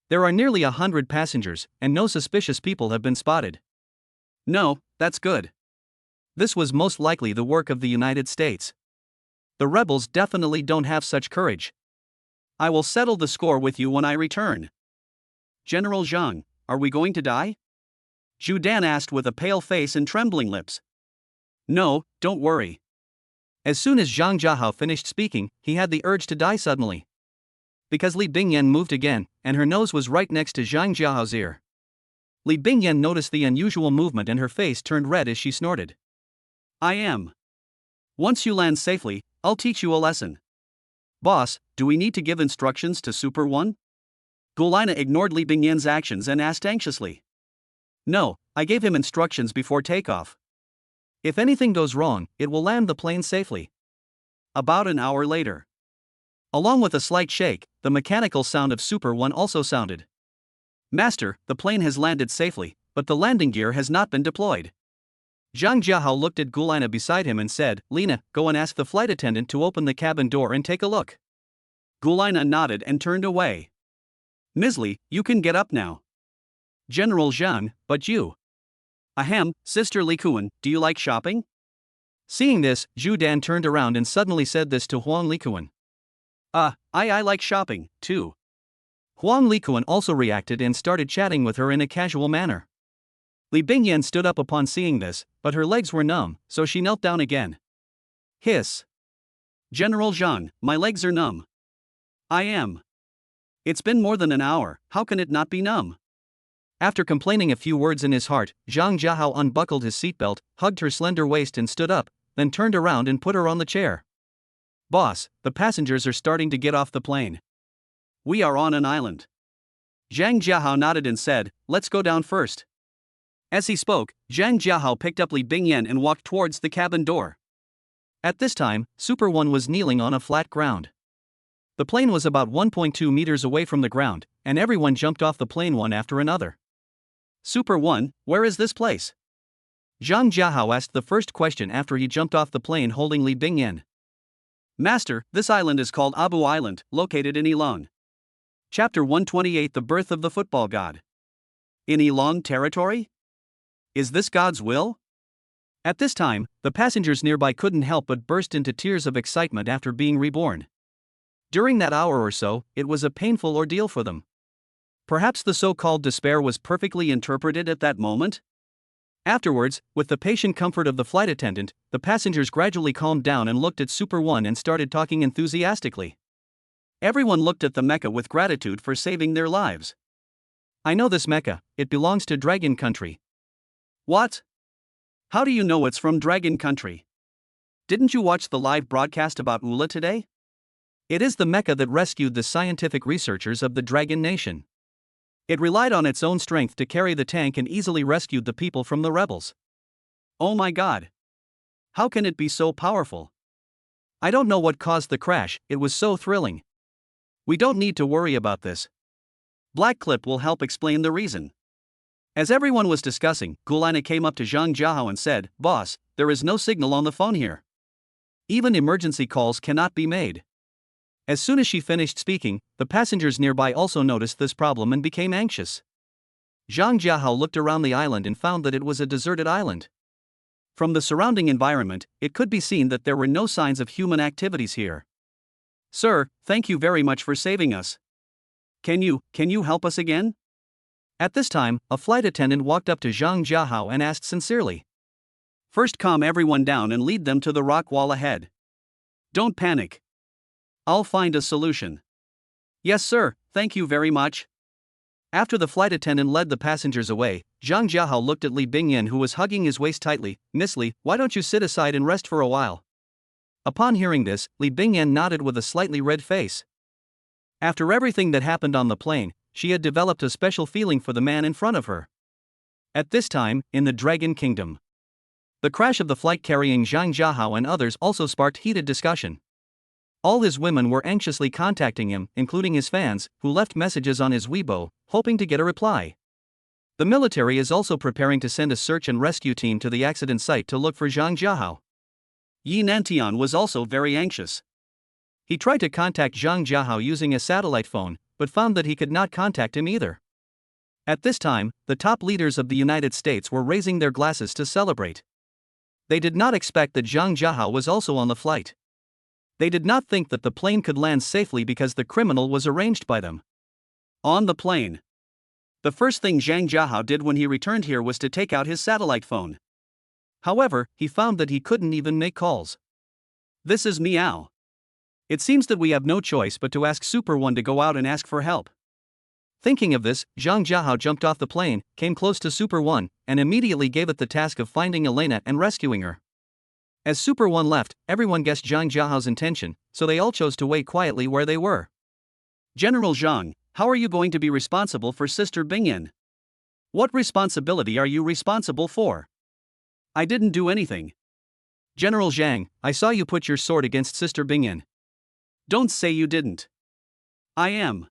There are nearly 100 passengers, and no suspicious people have been spotted. No, that's good. This was most likely the work of the United States. The rebels definitely don't have such courage. I will settle the score with you when I return. General Zhang, are we going to die? Zhu Dan asked with a pale face and trembling lips. No, don't worry. As soon as Zhang Jiahao finished speaking, he had the urge to die suddenly. Because Li Bingyan moved again, and her nose was right next to Zhang Jiahao's ear. Li Bingyan noticed the unusual movement and her face turned red as she snorted. I am. Once you land safely, I'll teach you a lesson. Boss, do we need to give instructions to Super One? Gulina ignored Li Bingyan's actions and asked anxiously. No, I gave him instructions before takeoff. If anything goes wrong, it will land the plane safely. About an hour later. Along with a slight shake, the mechanical sound of Super One also sounded. Master, the plane has landed safely, but the landing gear has not been deployed. Zhang Jiahao looked at Gulina beside him and said, Lina, go and ask the flight attendant to open the cabin door and take a look. Gulina nodded and turned away. Ms. Li, you can get up now. General Zhang, but you. Ahem, Sister Li Kuan, do you like shopping? Seeing this, Zhu Dan turned around and suddenly said this to Huang Likuan. I like shopping, too. Huang Likuan also reacted and started chatting with her in a casual manner. Li Bingyan stood up upon seeing this, but her legs were numb, so she knelt down again. Hiss. General Zhang, my legs are numb. I am. It's been more than an hour, how can it not be numb? After complaining a few words in his heart, Zhang Jiahao unbuckled his seatbelt, hugged her slender waist and stood up, then turned around and put her on the chair. Boss, the passengers are starting to get off the plane. We are on an island. Zhang Jiahao nodded and said, let's go down first. As he spoke, Zhang Jiahao picked up Li Bingyan and walked towards the cabin door. At this time, Super One was kneeling on a flat ground. The plane was about 1.2 meters away from the ground, and everyone jumped off the plane one after another. Super One, where is this place? Zhang Jiahao asked the first question after he jumped off the plane holding Li Bingyan. Master, this island is called Abu Island, located in Ilong. Chapter 128 The Birth of the Football God. In Ilong territory? Is this God's will? At this time, the passengers nearby couldn't help but burst into tears of excitement after being reborn. During that hour or so, it was a painful ordeal for them. Perhaps the so-called despair was perfectly interpreted at that moment? Afterwards, with the patient comfort of the flight attendant, the passengers gradually calmed down and looked at Super One and started talking enthusiastically. Everyone looked at the mecha with gratitude for saving their lives. I know this mecha, it belongs to Dragon Country. What? How do you know it's from Dragon Country? Didn't you watch the live broadcast about Ula today? It is the mecha that rescued the scientific researchers of the Dragon Nation. It relied on its own strength to carry the tank and easily rescued the people from the rebels. Oh my God! How can it be so powerful? I don't know what caused the crash, it was so thrilling. We don't need to worry about this. Black Clip will help explain the reason. As everyone was discussing, Gulina came up to Zhang Jiahao and said, Boss, there is no signal on the phone here. Even emergency calls cannot be made. As soon as she finished speaking, the passengers nearby also noticed this problem and became anxious. Zhang Jiahao looked around the island and found that it was a deserted island. From the surrounding environment, it could be seen that there were no signs of human activities here. Sir, thank you very much for saving us. Can you help us again? At this time, a flight attendant walked up to Zhang Jiahao and asked sincerely. First, calm everyone down and lead them to the rock wall ahead. Don't panic. I'll find a solution. Yes, sir, thank you very much. After the flight attendant led the passengers away, Zhang Jiahao looked at Li Bingyan, who was hugging his waist tightly. Miss Li, why don't you sit aside and rest for a while? Upon hearing this, Li Bingyan nodded with a slightly red face. After everything that happened on the plane, she had developed a special feeling for the man in front of her. At this time, in the Dragon Kingdom, the crash of the flight carrying Zhang Jiahao and others also sparked heated discussion. All his women were anxiously contacting him, including his fans, who left messages on his Weibo, hoping to get a reply. The military is also preparing to send a search and rescue team to the accident site to look for Zhang Jiahao. Yi Nantian was also very anxious. He tried to contact Zhang Jiahao using a satellite phone, but found that he could not contact him either. At this time, the top leaders of the United States were raising their glasses to celebrate. They did not expect that Zhang Jiahao was also on the flight. They did not think that the plane could land safely because the criminal was arranged by them. On the plane, the first thing Zhang Jiahao did when he returned here was to take out his satellite phone. However, he found that he couldn't even make calls. This is Meow. It seems that we have no choice but to ask Super One to go out and ask for help. Thinking of this, Zhang Jiahao jumped off the plane, came close to Super One, and immediately gave it the task of finding Elena and rescuing her. As Super One left, everyone guessed Zhang Jiahao's intention, so they all chose to wait quietly where they were. General Zhang, how are you going to be responsible for Sister Bingyan? What responsibility are you responsible for? I didn't do anything. General Zhang, I saw you put your sword against Sister Bingyan. Don't say you didn't. I am.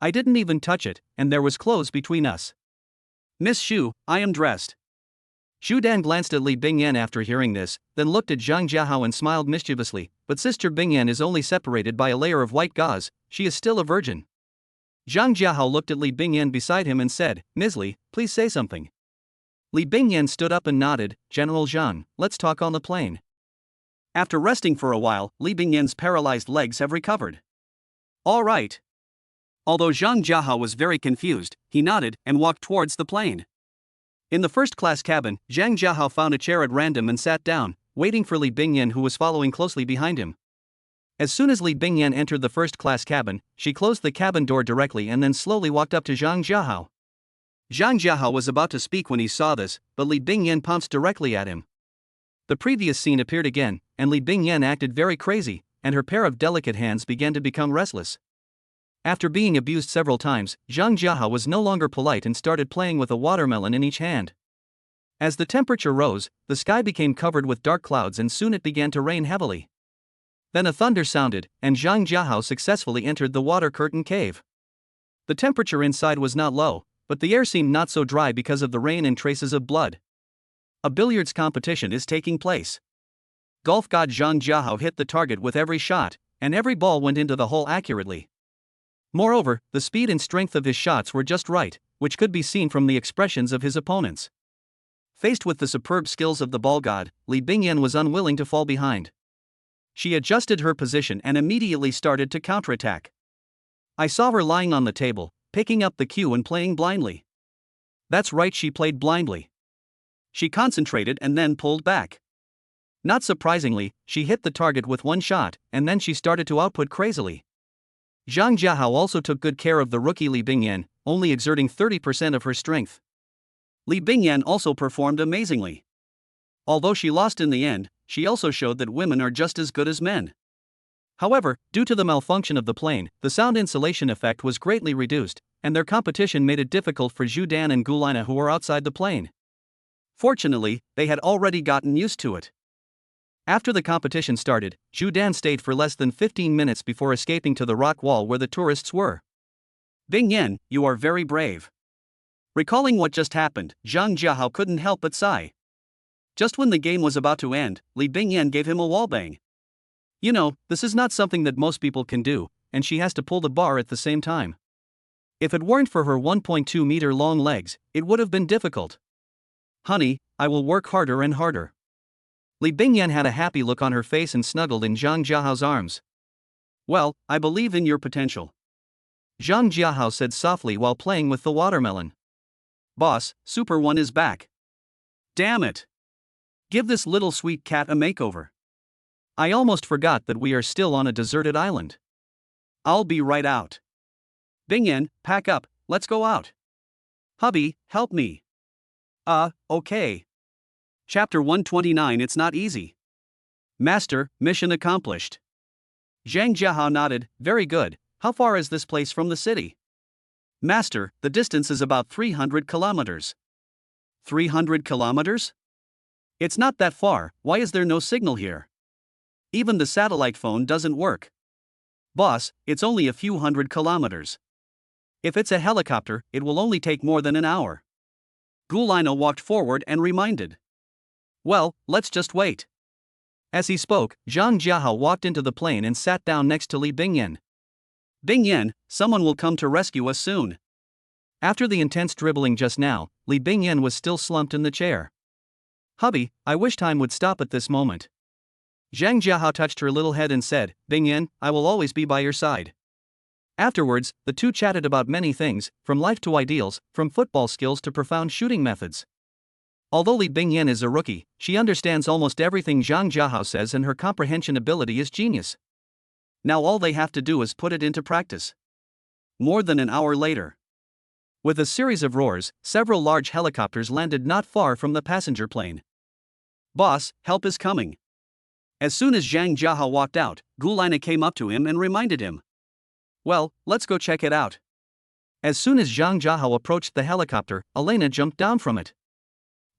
I didn't even touch it, and there was clothes between us. Miss Xu, I am dressed. Xu Dan glanced at Li Bingyan after hearing this, then looked at Zhang Jiahao and smiled mischievously, but Sister Bingyan is only separated by a layer of white gauze, she is still a virgin. Zhang Jiahao looked at Li Bingyan beside him and said, Ms. Li, please say something. Li Bingyan stood up and nodded, General Zhang, let's talk on the plane. After resting for a while, Li Bingyan's paralyzed legs have recovered. All right. Although Zhang Jiahao was very confused, he nodded and walked towards the plane. In the first-class cabin, Zhang Jiahao found a chair at random and sat down, waiting for Li Bingyan, who was following closely behind him. As soon as Li Bingyan entered the first-class cabin, she closed the cabin door directly and then slowly walked up to Zhang Jiahao. Zhang Jiahao was about to speak when he saw this, but Li Bingyan pounced directly at him. The previous scene appeared again, and Li Bingyan acted very crazy, and her pair of delicate hands began to become restless. After being abused several times, Zhang Jiahao was no longer polite and started playing with a watermelon in each hand. As the temperature rose, the sky became covered with dark clouds and soon it began to rain heavily. Then a thunder sounded, and Zhang Jiahao successfully entered the water curtain cave. The temperature inside was not low, but the air seemed not so dry because of the rain and traces of blood. A billiards competition is taking place. Golf god Zhang Jiahao hit the target with every shot, and every ball went into the hole accurately. Moreover, the speed and strength of his shots were just right, which could be seen from the expressions of his opponents. Faced with the superb skills of the ball god, Li Bingyan was unwilling to fall behind. She adjusted her position and immediately started to counterattack. I saw her lying on the table, picking up the cue and playing blindly. That's right, she played blindly. She concentrated and then pulled back. Not surprisingly, she hit the target with one shot, and then she started to output crazily. Zhang Jiahao also took good care of the rookie Li Bingyan, only exerting 30% of her strength. Li Bingyan also performed amazingly. Although she lost in the end, she also showed that women are just as good as men. However, due to the malfunction of the plane, the sound insulation effect was greatly reduced, and their competition made it difficult for Zhu Dan and Gulina, who were outside the plane. Fortunately, they had already gotten used to it. After the competition started, Zhu Dan stayed for less than 15 minutes before escaping to the rock wall where the tourists were. Bingyan, you are very brave. Recalling what just happened, Zhang Jiahao couldn't help but sigh. Just when the game was about to end, Li Bingyan gave him a wallbang. You know, this is not something that most people can do, and she has to pull the bar at the same time. If it weren't for her 1.2-meter long legs, it would have been difficult. Honey, I will work harder and harder. Li Bingyan had a happy look on her face and snuggled in Zhang Jiahao's arms. Well, I believe in your potential, Zhang Jiahao said softly while playing with the watermelon. Boss, Super One is back. Damn it. Give this little sweet cat a makeover. I almost forgot that we are still on a deserted island. I'll be right out. Bingyan, pack up, let's go out. Hubby, help me. Okay. Chapter 129. It's not easy. Master, mission accomplished. Zhang Jiahao nodded. Very good. How far is this place from the city? Master, the distance is about 300 kilometers. 300 kilometers? It's not that far. Why is there no signal here? Even the satellite phone doesn't work. Boss, it's only a few hundred kilometers. If it's a helicopter, it will only take more than an hour. Gulino walked forward and reminded. Well, let's just wait. As he spoke, Zhang Jiahao walked into the plane and sat down next to Li Bingyan. Bingyan, someone will come to rescue us soon. After the intense dribbling just now, Li Bingyan was still slumped in the chair. Hubby, I wish time would stop at this moment. Zhang Jiahao touched her little head and said, Bingyan, I will always be by your side. Afterwards, the two chatted about many things, from life to ideals, from football skills to profound shooting methods. Although Li Bingyan is a rookie, she understands almost everything Zhang Jiahao says and her comprehension ability is genius. Now all they have to do is put it into practice. More than an hour later. With a series of roars, several large helicopters landed not far from the passenger plane. Boss, help is coming. As soon as Zhang Jiahao walked out, Gulina came up to him and reminded him. Well, let's go check it out. As soon as Zhang Jiahao approached the helicopter, Elena jumped down from it.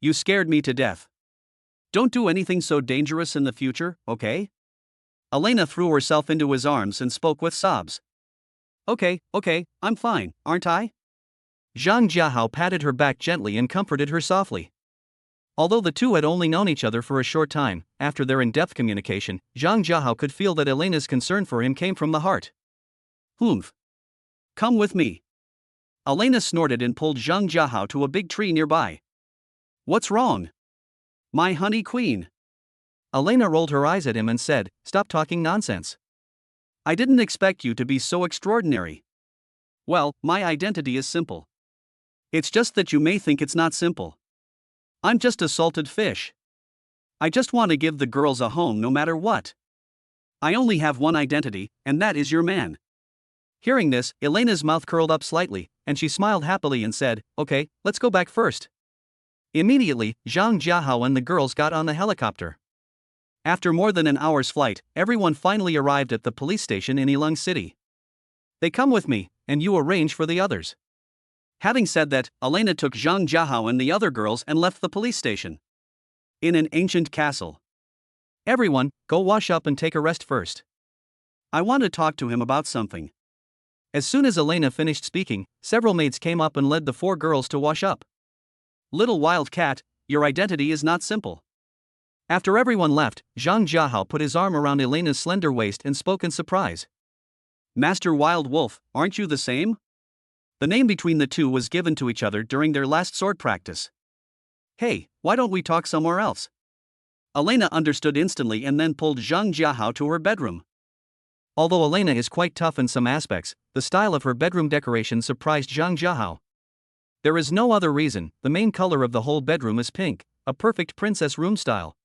You scared me to death. Don't do anything so dangerous in the future, okay? Elena threw herself into his arms and spoke with sobs. Okay, I'm fine, aren't I? Zhang Jiahao patted her back gently and comforted her softly. Although the two had only known each other for a short time, after their in-depth communication, Zhang Jiahao could feel that Elena's concern for him came from the heart. Humph. Come with me. Elena snorted and pulled Zhang Jiahao to a big tree nearby. What's wrong? My honey queen. Elena rolled her eyes at him and said, Stop talking nonsense. I didn't expect you to be so extraordinary. Well, my identity is simple. It's just that you may think it's not simple. I'm just a salted fish. I just want to give the girls a home no matter what. I only have one identity, and that is your man. Hearing this, Elena's mouth curled up slightly, and she smiled happily and said, Okay, let's go back first. Immediately, Zhang Jiahao and the girls got on the helicopter. After more than an hour's flight, everyone finally arrived at the police station in Yilong City. They come with me, and you arrange for the others. Having said that, Elena took Zhang Jiahao and the other girls and left the police station. In an ancient castle. Everyone, go wash up and take a rest first. I want to talk to him about something. As soon as Elena finished speaking, several maids came up and led the four girls to wash up. Little wild cat, your identity is not simple. After everyone left, Zhang Jiahao put his arm around Elena's slender waist and spoke in surprise. Master Wild Wolf, aren't you the same? The name between the two was given to each other during their last sword practice. Hey, why don't we talk somewhere else? Elena understood instantly and then pulled Zhang Jiahao to her bedroom. Although Elena is quite tough in some aspects, the style of her bedroom decoration surprised Zhang Jiahao. There is no other reason, the main color of the whole bedroom is pink, a perfect princess room style.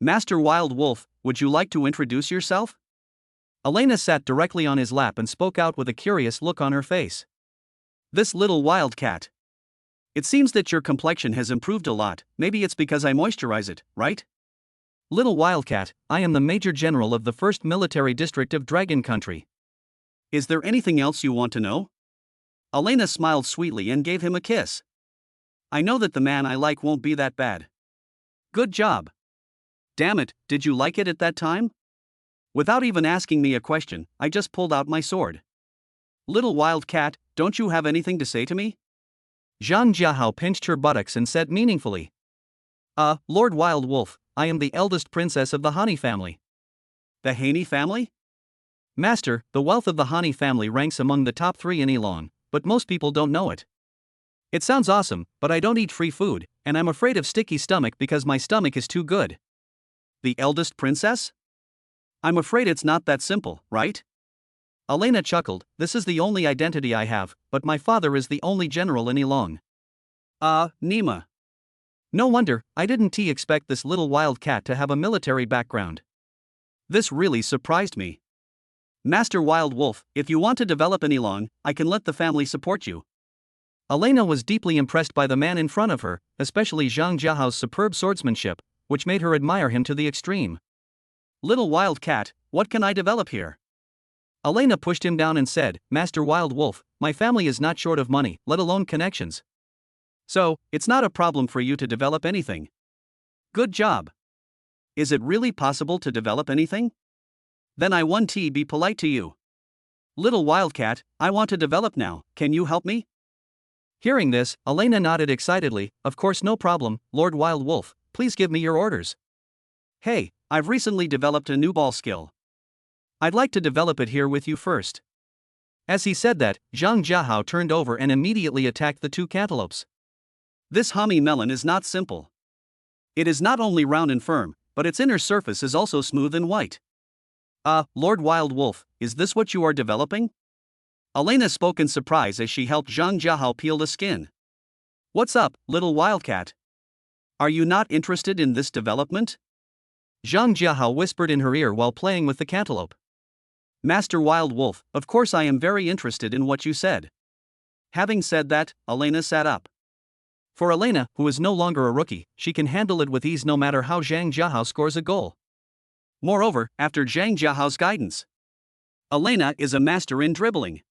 Master Wild Wolf, would you like to introduce yourself? Elena sat directly on his lap and spoke out with a curious look on her face. This little wildcat. It seems that your complexion has improved a lot, maybe it's because I moisturize it, right? Little wildcat, I am the Major General of the 1st Military District of Dragon Country. Is there anything else you want to know? Elena smiled sweetly and gave him a kiss. I know that the man I like won't be that bad. Good job. Damn it, did you like it at that time? Without even asking me a question, I just pulled out my sword. Little wild cat, don't you have anything to say to me? Zhang Jiahao pinched her buttocks and said meaningfully. Lord Wild Wolf, I am the eldest princess of the Hani family. The Haney family? Master, the wealth of the Hani family ranks among the top 3 in Yilong, but most people don't know it. It sounds awesome, but I don't eat free food, and I'm afraid of sticky stomach because my stomach is too good. The eldest princess? I'm afraid it's not that simple, right? Elena chuckled. This is the only identity I have, but my father is the only general in Ilong. Nima. No wonder, I didn't expect this little wildcat to have a military background. This really surprised me. Master Wild Wolf, if you want to develop in Ilong, I can let the family support you. Elena was deeply impressed by the man in front of her, especially Zhang Jiahao's superb swordsmanship, which made her admire him to the extreme. Little wildcat, what can I develop here? Elena pushed him down and said, Master Wild Wolf, my family is not short of money, let alone connections. So, it's not a problem for you to develop anything. Good job. Is it really possible to develop anything? Then I want to be polite to you. Little wildcat, I want to develop now, can you help me? Hearing this, Elena nodded excitedly. Of course, no problem, Lord Wild Wolf, please give me your orders. Hey, I've recently developed a new ball skill. I'd like to develop it here with you first. As he said that, Zhang Jiahao turned over and immediately attacked the two cantaloupes. This homie melon is not simple. It is not only round and firm, but its inner surface is also smooth and white. Lord Wild Wolf, is this what you are developing? Elena spoke in surprise as she helped Zhang Jiahao peel the skin. What's up, little wildcat? Are you not interested in this development? Zhang Jiahao whispered in her ear while playing with the cantaloupe. Master Wild Wolf, of course I am very interested in what you said. Having said that, Elena sat up. For Elena, who is no longer a rookie, she can handle it with ease no matter how Zhang Jiahao scores a goal. Moreover, after Zhang Jiahao's guidance, Elena is a master in dribbling.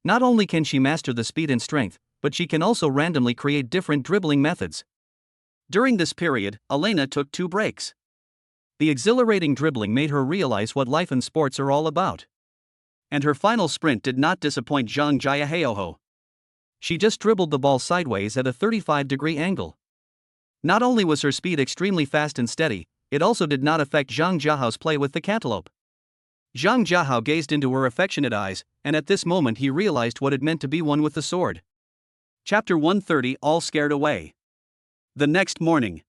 Not only can she master the speed and strength, but she can also randomly create different dribbling methods. During this period, Elena took 2 breaks. The exhilarating dribbling made her realize what life and sports are all about. And her final sprint did not disappoint Zhang Jiahao. She just dribbled the ball sideways at a 35-degree angle. Not only was her speed extremely fast and steady, it also did not affect Zhang Jiahao's play with the cantaloupe. Zhang Jiahao gazed into her affectionate eyes, and at this moment he realized what it meant to be one with the sword. Chapter 130 All scared away. The next morning.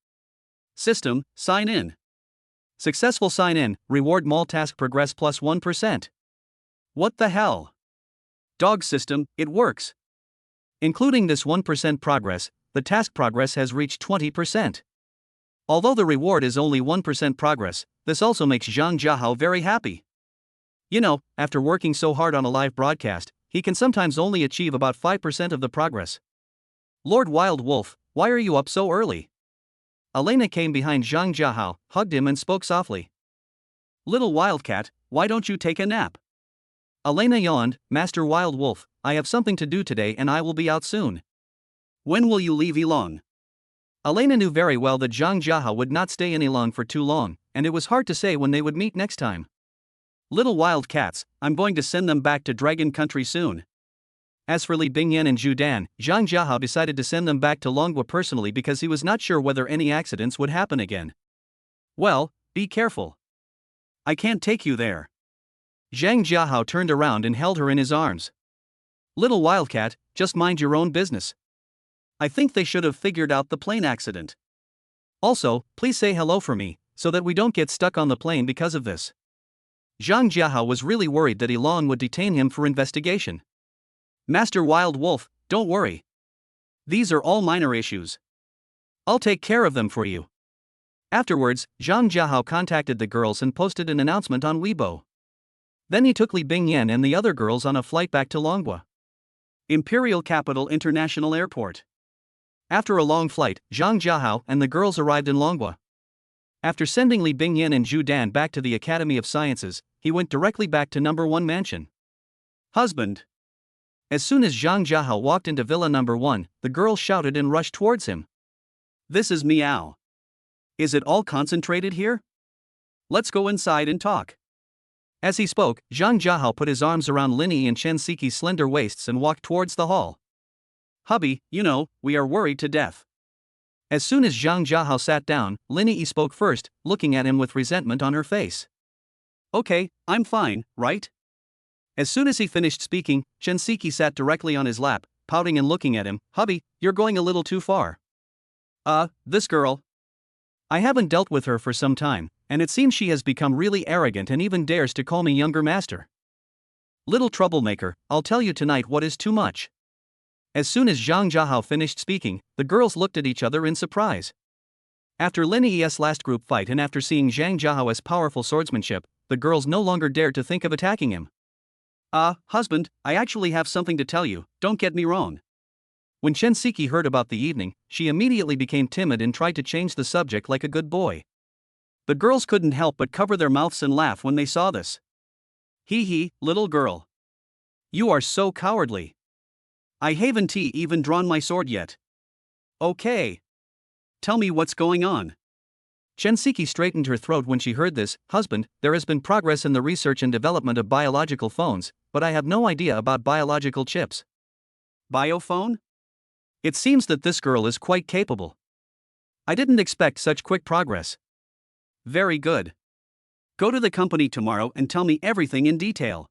System, sign in. Successful sign in, reward mall task progress plus 1%. What the hell? Dog system, it works. Including this 1% progress, the task progress has reached 20%. Although the reward is only 1% progress, this also makes Zhang Jiahao very happy. You know, after working so hard on a live broadcast, he can sometimes only achieve about 5% of the progress. Lord Wild Wolf, why are you up so early? Elena came behind Zhang Jiahao, hugged him and spoke softly. Little wildcat, why don't you take a nap? Elena yawned, Master Wild Wolf, I have something to do today and I will be out soon. When will you leave Ilong? Elena knew very well that Zhang Jiahao would not stay in Ilong for too long, and it was hard to say when they would meet next time. Little wildcats, I'm going to send them back to Dragon Country soon. As for Li Bingyan and Zhu Dan, Zhang Jiahao decided to send them back to Longhua personally because he was not sure whether any accidents would happen again. Well, be careful. I can't take you there. Zhang Jiahao turned around and held her in his arms. Little wildcat, just mind your own business. I think they should have figured out the plane accident. Also, please say hello for me, so that we don't get stuck on the plane because of this. Zhang Jiahao was really worried that Ilong would detain him for investigation. Master Wild Wolf, don't worry. These are all minor issues. I'll take care of them for you. Afterwards, Zhang Jiahao contacted the girls and posted an announcement on Weibo. Then he took Li Bingyan and the other girls on a flight back to Longhua Imperial Capital International Airport. After a long flight, Zhang Jiahao and the girls arrived in Longhua. After sending Li Bingyan and Zhu Dan back to the Academy of Sciences, he went directly back to number 1 mansion. Husband. As soon as Zhang Jiahao walked into Villa number 1, the girls shouted and rushed towards him. This is Meow. Is it all concentrated here? Let's go inside and talk. As he spoke, Zhang Jiahao put his arms around Linnie and Chen Siki's slender waists and walked towards the hall. Hubby, you know, we are worried to death. As soon as Zhang Jiahao sat down, Linnie spoke first, looking at him with resentment on her face. Okay, I'm fine, right? As soon as he finished speaking, Chen Siki sat directly on his lap, pouting and looking at him. "Hubby, you're going a little too far." This girl. I haven't dealt with her for some time, and it seems she has become really arrogant and even dares to call me younger master. Little troublemaker, I'll tell you tonight what is too much. As soon as Zhang Jiahao finished speaking, the girls looked at each other in surprise. After Linnie's last group fight and after seeing Zhang Jiahao's powerful swordsmanship, the girls no longer dared to think of attacking him. Husband, I actually have something to tell you, don't get me wrong. When Chen Siki heard about the evening, she immediately became timid and tried to change the subject like a good boy. The girls couldn't help but cover their mouths and laugh when they saw this. Hee, little girl. You are so cowardly. I haven't even drawn my sword yet. Okay. Tell me what's going on. Chen Siki straightened her throat when she heard this. Husband, there has been progress in the research and development of biological phones, but I have no idea about biological chips. Biophone? It seems that this girl is quite capable. I didn't expect such quick progress. Very good. Go to the company tomorrow and tell me everything in detail.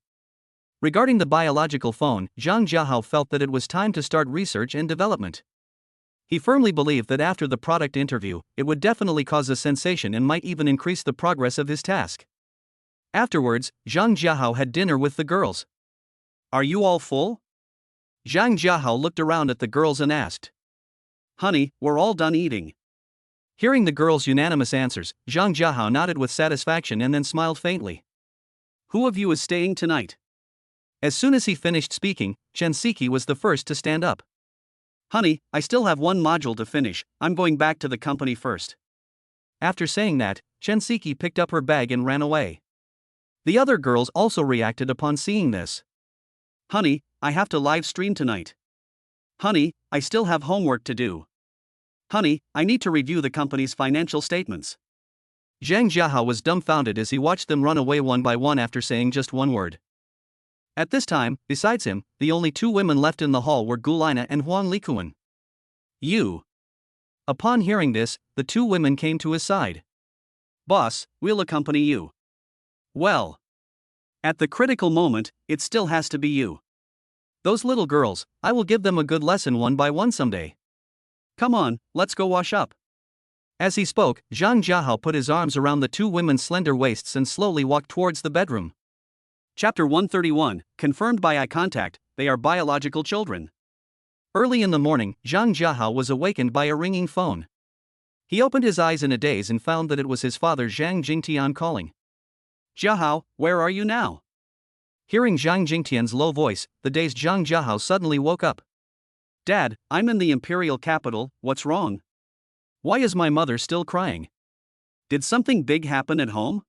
Regarding the biological phone, Zhang Jiahao felt that it was time to start research and development. He firmly believed that after the product interview, it would definitely cause a sensation and might even increase the progress of his task. Afterwards, Zhang Jiahao had dinner with the girls. Are you all full? Zhang Jiahao looked around at the girls and asked. Honey, we're all done eating. Hearing the girls' unanimous answers, Zhang Jiahao nodded with satisfaction and then smiled faintly. Who of you is staying tonight? As soon as he finished speaking, Chen Siki was the first to stand up. Honey, I still have one module to finish, I'm going back to the company first. After saying that, Chen Siki picked up her bag and ran away. The other girls also reacted upon seeing this. Honey, I have to live stream tonight. Honey, I still have homework to do. Honey, I need to review the company's financial statements. Zhang Jiahao was dumbfounded as he watched them run away one by one after saying just one word. At this time, besides him, the only two women left in the hall were Gulina and Huang Likuan. You. Upon hearing this, the two women came to his side. Boss, we'll accompany you. Well. At the critical moment, it still has to be you. Those little girls, I will give them a good lesson one by one someday. Come on, let's go wash up. As he spoke, Zhang Jiahao put his arms around the two women's slender waists and slowly walked towards the bedroom. Chapter 131, confirmed by eye contact, they are biological children. Early in the morning, Zhang Jiahao was awakened by a ringing phone. He opened his eyes in a daze and found that it was his father Zhang Jingtian calling. Jiahao, where are you now? Hearing Zhang Jingtian's low voice, the dazed Zhang Jiahao suddenly woke up. Dad, I'm in the imperial capital, what's wrong? Why is my mother still crying? Did something big happen at home?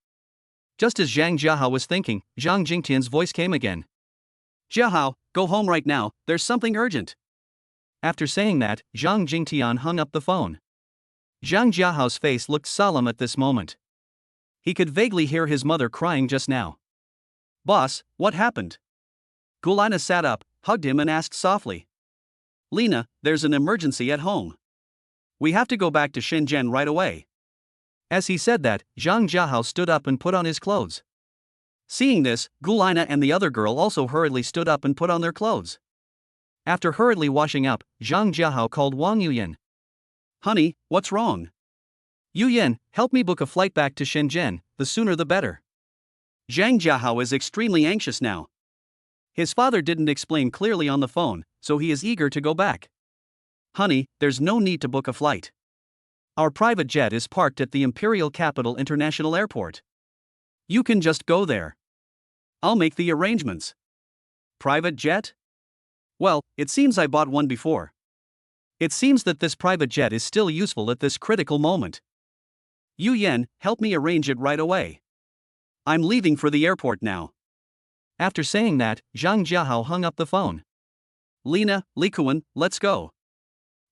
Just as Zhang Jiahao was thinking, Zhang Jingtian's voice came again. Jiahao, go home right now, there's something urgent. After saying that, Zhang Jingtian hung up the phone. Zhang Jiahao's face looked solemn at this moment. He could vaguely hear his mother crying just now. Boss, what happened? Gulina sat up, hugged him and asked softly. Lina, there's an emergency at home. We have to go back to Shenzhen right away. As he said that, Zhang Jiahao stood up and put on his clothes. Seeing this, Gulina and the other girl also hurriedly stood up and put on their clothes. After hurriedly washing up, Zhang Jiahao called Wang Yuyan. Honey, what's wrong? Yuyan, help me book a flight back to Shenzhen, the sooner the better. Zhang Jiahao is extremely anxious now. His father didn't explain clearly on the phone, so he is eager to go back. Honey, there's no need to book a flight. Our private jet is parked at the Imperial Capital International Airport. You can just go there. I'll make the arrangements. Private jet? Well, it seems I bought one before. It seems that this private jet is still useful at this critical moment. Yu Yan, help me arrange it right away. I'm leaving for the airport now. After saying that, Zhang Jiahao hung up the phone. Lina, Likuan, let's go.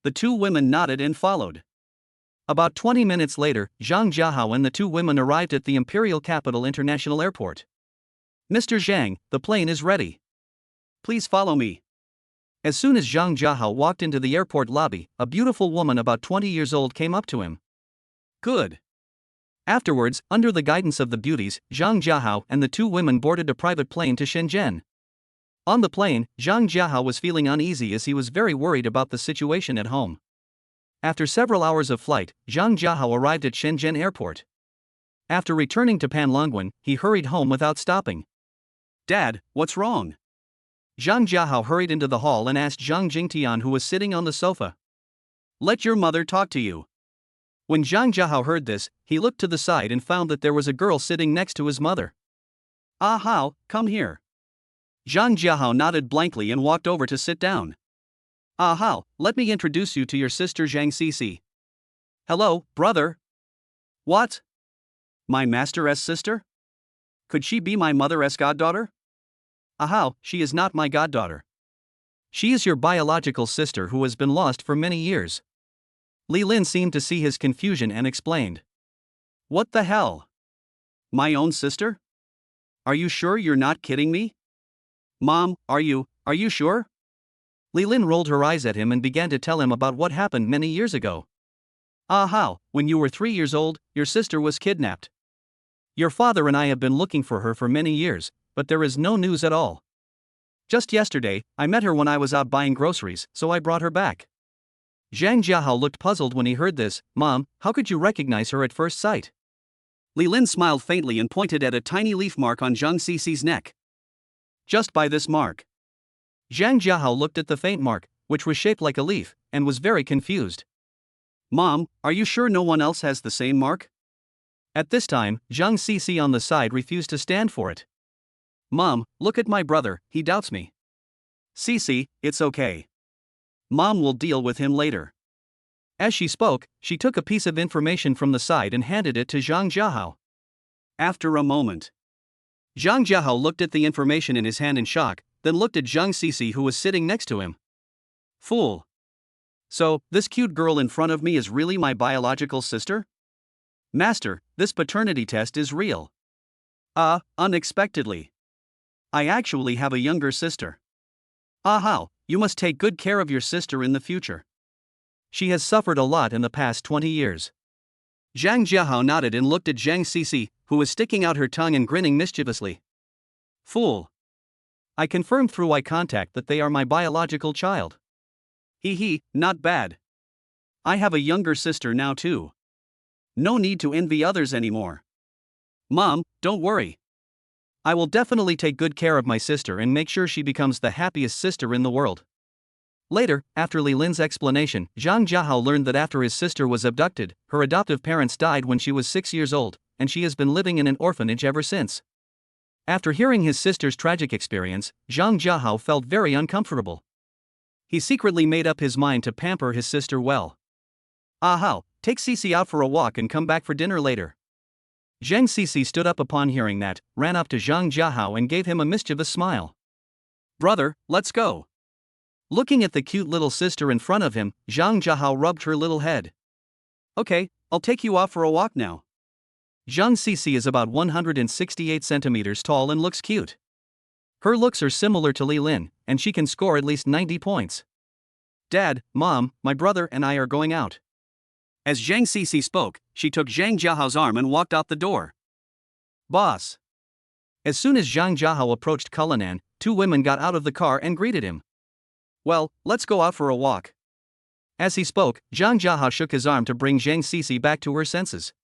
The two women nodded and followed. About 20 minutes later, Zhang Jiahao and the two women arrived at the Imperial Capital International Airport. Mr. Zhang, the plane is ready. Please follow me. As soon as Zhang Jiahao walked into the airport lobby, a beautiful woman about 20 years old came up to him. Good. Afterwards, under the guidance of the beauties, Zhang Jiahao and the two women boarded a private plane to Shenzhen. On the plane, Zhang Jiahao was feeling uneasy as he was very worried about the situation at home. After several hours of flight, Zhang Jiahao arrived at Shenzhen Airport. After returning to Panlongwen, he hurried home without stopping. Dad, what's wrong? Zhang Jiahao hurried into the hall and asked Zhang Jingtian, who was sitting on the sofa. Let your mother talk to you. When Zhang Jiahao heard this, he looked to the side and found that there was a girl sitting next to his mother. Ah Hao, come here. Zhang Jiahao nodded blankly and walked over to sit down. Ah Hao, let me introduce you to your sister Zhang Cici. Hello, brother. What? My master's sister? Could she be my mother's goddaughter? Ah Hao, she is not my goddaughter. She is your biological sister who has been lost for many years. Li Lin seemed to see his confusion and explained. What the hell? My own sister? Are you sure you're not kidding me? Mom, are you sure? Li Lin rolled her eyes at him and began to tell him about what happened many years ago. Ah Hao, when you were 3 years old, your sister was kidnapped. Your father and I have been looking for her for many years, but there is no news at all. Just yesterday, I met her when I was out buying groceries, so I brought her back. Zhang Jiahao looked puzzled when he heard this. Mom, how could you recognize her at first sight? Li Lin smiled faintly and pointed at a tiny leaf mark on Zhang Cici's neck. Just by this mark. Zhang Jiahao looked at the faint mark, which was shaped like a leaf, and was very confused. Mom, are you sure no one else has the same mark? At this time, Zhang Cici on the side refused to stand for it. Mom, look at my brother, he doubts me. Cici, it's okay. Mom will deal with him later. As she spoke, she took a piece of information from the side and handed it to Zhang Jiahao. After a moment, Zhang Jiahao looked at the information in his hand in shock, then looked at Zhang Cici, who was sitting next to him. Fool. So, this cute girl in front of me is really my biological sister? Master, this paternity test is real. Unexpectedly. I actually have a younger sister. Ah Hao, you must take good care of your sister in the future. She has suffered a lot in the past 20 years. Zhang Jiahao nodded and looked at Zhang Cici, who was sticking out her tongue and grinning mischievously. Fool. I confirmed through eye contact that they are my biological child. Hee, not bad. I have a younger sister now too. No need to envy others anymore. Mom, don't worry. I will definitely take good care of my sister and make sure she becomes the happiest sister in the world. Later, after Li Lin's explanation, Zhang Jiahao learned that after his sister was abducted, her adoptive parents died when she was 6 years old, and she has been living in an orphanage ever since. After hearing his sister's tragic experience, Zhang Jiahao felt very uncomfortable. He secretly made up his mind to pamper his sister well. Ah Hao, take Cici out for a walk and come back for dinner later. Zhang Cici stood up upon hearing that, ran up to Zhang Jiahao and gave him a mischievous smile. Brother, let's go. Looking at the cute little sister in front of him, Zhang Jiahao rubbed her little head. Okay, I'll take you out for a walk now. Zhang Cici is about 168 centimeters tall and looks cute. Her looks are similar to Li Lin, and she can score at least 90 points. Dad, Mom, my brother and I are going out. As Zhang Cici spoke, she took Zhang Jiahao's arm and walked out the door. Boss. As soon as Zhang Jiahao approached Cullinan, 2 women got out of the car and greeted him. Well, let's go out for a walk. As he spoke, Zhang Jiahao shook his arm to bring Zhang Cici back to her senses.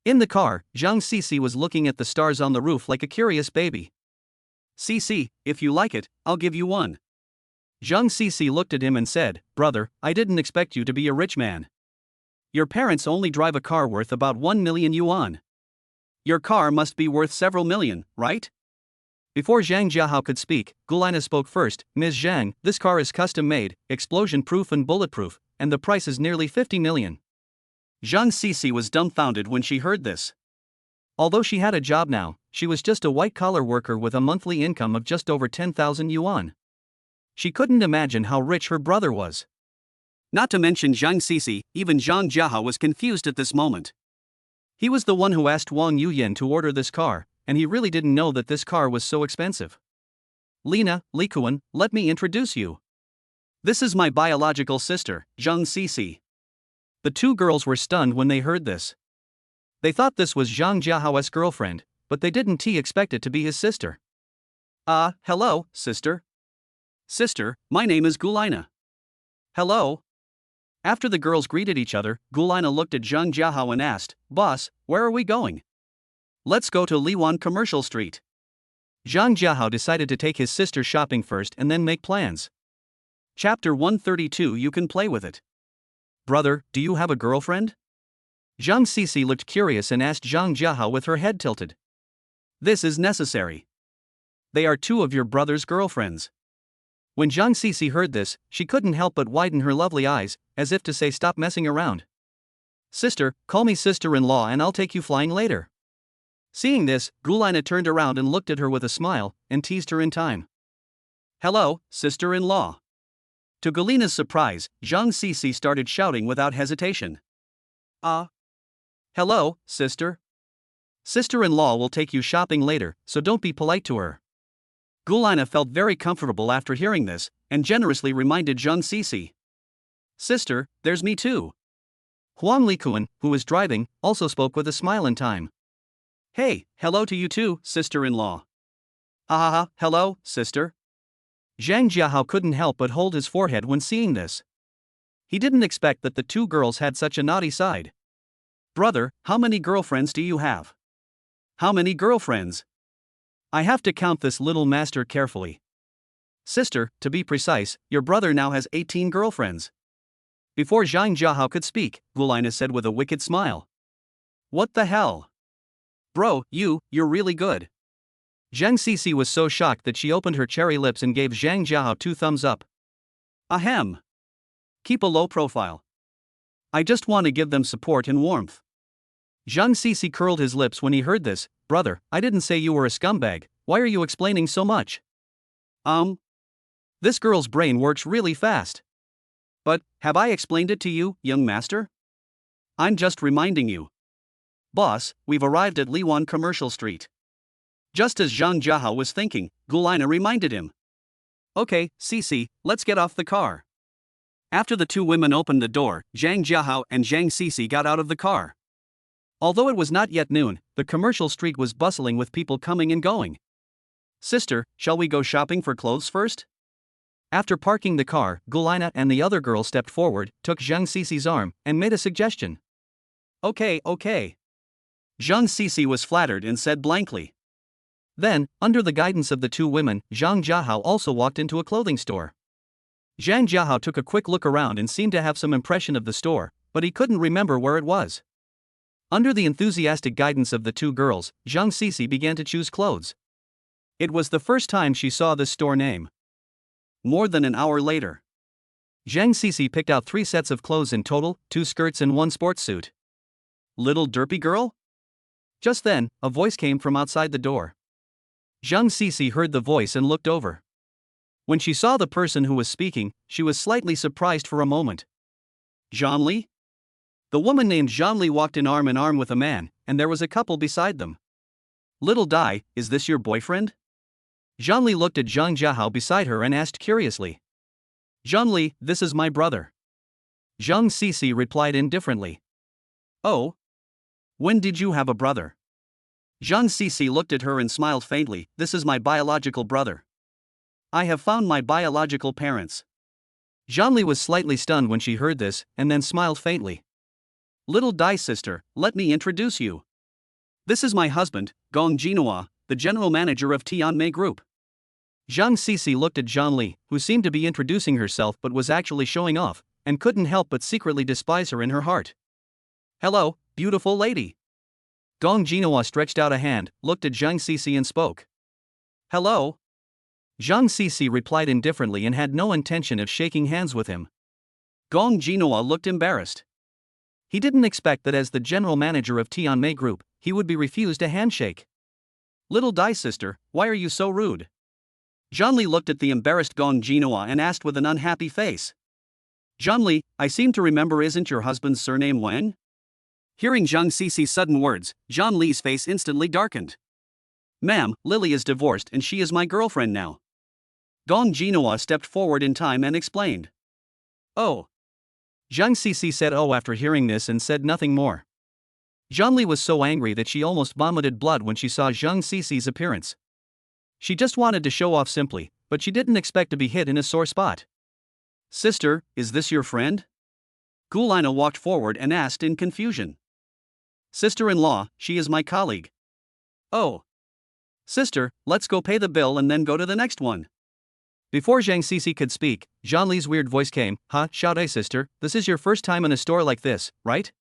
In the car, Zhang Cici was looking at the stars on the roof like a curious baby. Cici, if you like it, I'll give you one. Zhang Cici looked at him and said, Brother, I didn't expect you to be a rich man. Your parents only drive a car worth about 1 million yuan. Your car must be worth several million, right? Before Zhang Jiahao could speak, Gulina spoke first. Ms. Zhang, this car is custom-made, explosion-proof and bulletproof, and the price is nearly 50 million. Zhang Cici was dumbfounded when she heard this. Although she had a job now, she was just a white-collar worker with a monthly income of just over 10,000 yuan. She couldn't imagine how rich her brother was. Not to mention Zhang Cici, even Zhang Jiahao was confused at this moment. He was the one who asked Wang Yuyan to order this car, and he really didn't know that this car was so expensive. Lina, Likuan, let me introduce you. This is my biological sister, Zhang Cici. The 2 girls were stunned when they heard this. They thought this was Zhang Jiahao's girlfriend, but they didn't expect it to be his sister. Hello, sister. Sister, my name is Gulina. Hello? After the girls greeted each other, Gulina looked at Zhang Jiahao and asked, Boss, where are we going? Let's go to Lin Wan Commercial Street. Zhang Jiahao decided to take his sister shopping first and then make plans. Chapter 132. You can play with it. Brother, do you have a girlfriend? Zhang Sisi looked curious and asked Zhang Jiahao with her head tilted. This is necessary. They are two of your brother's girlfriends. When Zhang Sisi heard this, she couldn't help but widen her lovely eyes, as if to say stop messing around. Sister, call me sister-in-law and I'll take you flying later. Seeing this, Gulina turned around and looked at her with a smile, and teased her in time. Hello, sister-in-law. To Gulina's surprise, Zhang Sisi started shouting without hesitation. Hello, sister. Sister-in-law will take you shopping later, so don't be polite to her. Gulina felt very comfortable after hearing this, and generously reminded Zhang Sisi. Sister, there's me too. Huang Likuan, who was driving, also spoke with a smile in time. Hey, hello to you too, sister-in-law. Ha, hello, sister. Zhang Jiahao couldn't help but hold his forehead when seeing this. He didn't expect that the two girls had such a naughty side. Brother, how many girlfriends do you have? How many girlfriends? I have to count this little master carefully. Sister, to be precise, your brother now has 18 girlfriends. Before Zhang Jiahao could speak, Gulina said with a wicked smile. What the hell? Bro, you're really good. Zhang Sisi was so shocked that she opened her cherry lips and gave Zhang Jiahao 2 thumbs up. Ahem. Keep a low profile. I just want to give them support and warmth. Zhang Sisi curled his lips when he heard this. Brother, I didn't say you were a scumbag, why are you explaining so much? This girl's brain works really fast. But, have I explained it to you, young master? I'm just reminding you. Boss, we've arrived at Lin Wan Commercial Street. Just as Zhang Jiahao was thinking, Gulina reminded him. Okay, Sisi, let's get off the car. After the two women opened the door, Zhang Jiahao and Zhang Sisi got out of the car. Although it was not yet noon, the commercial street was bustling with people coming and going. Sister, shall we go shopping for clothes first? After parking the car, Gulina and the other girl stepped forward, took Zhang Sisi's arm, and made a suggestion. Okay. Zhang Sisi was flattered and said blankly. Then, under the guidance of the two women, Zhang Jiahao also walked into a clothing store. Zhang Jiahao took a quick look around and seemed to have some impression of the store, but he couldn't remember where it was. Under the enthusiastic guidance of the two girls, Zhang Sisi began to choose clothes. It was the first time she saw this store name. More than an hour later, Zhang Sisi picked out 3 sets of clothes in total, 2 skirts and 1 sports suit. Little derpy girl? Just then, a voice came from outside the door. Zhang Sisi heard the voice and looked over. When she saw the person who was speaking, she was slightly surprised for a moment. Zhang Li? The woman named Zhang Li walked in arm with a man, and there was a couple beside them. Little Dai, is this your boyfriend? Zhang Li looked at Zhang Jiahao beside her and asked curiously. Zhang Li, this is my brother. Zhang Sisi replied indifferently. Oh? When did you have a brother? Zhang Sisi looked at her and smiled faintly. This is my biological brother. I have found my biological parents. Zhang Li was slightly stunned when she heard this, and then smiled faintly. Little Dai sister, let me introduce you. This is my husband, Gong Jinhua, the general manager of Tianmei Group. Zhang Sisi looked at Zhang Li, who seemed to be introducing herself but was actually showing off, and couldn't help but secretly despise her in her heart. Hello, beautiful lady. Gong Jinhua stretched out a hand, looked at Zhang Sisi and spoke. Hello. Zhang Sisi replied indifferently and had no intention of shaking hands with him. Gong Jinhua looked embarrassed. He didn't expect that as the general manager of Tianmei Group, he would be refused a handshake. Little Dai sister, why are you so rude? Zhang Li looked at the embarrassed Gong Jinhua and asked with an unhappy face. Zhang Li, I seem to remember, isn't your husband's surname Wang? Hearing Zhang Sisi's sudden words, Zhang Li's face instantly darkened. Ma'am, Lily is divorced and she is my girlfriend now. Gong Jinhua stepped forward in time and explained. Oh. Zhang Sisi said oh after hearing this and said nothing more. Zhang Li was so angry that she almost vomited blood when she saw Zhang Sisi's appearance. She just wanted to show off simply, but she didn't expect to be hit in a sore spot. Sister, is this your friend? Gulina walked forward and asked in confusion. Sister-in-law, she is my colleague. Oh. Sister, let's go pay the bill and then go to the next one. Before Zhang Sisi could speak, Zhang Li's weird voice came, shout hey sister, this is your first time in a store like this, right?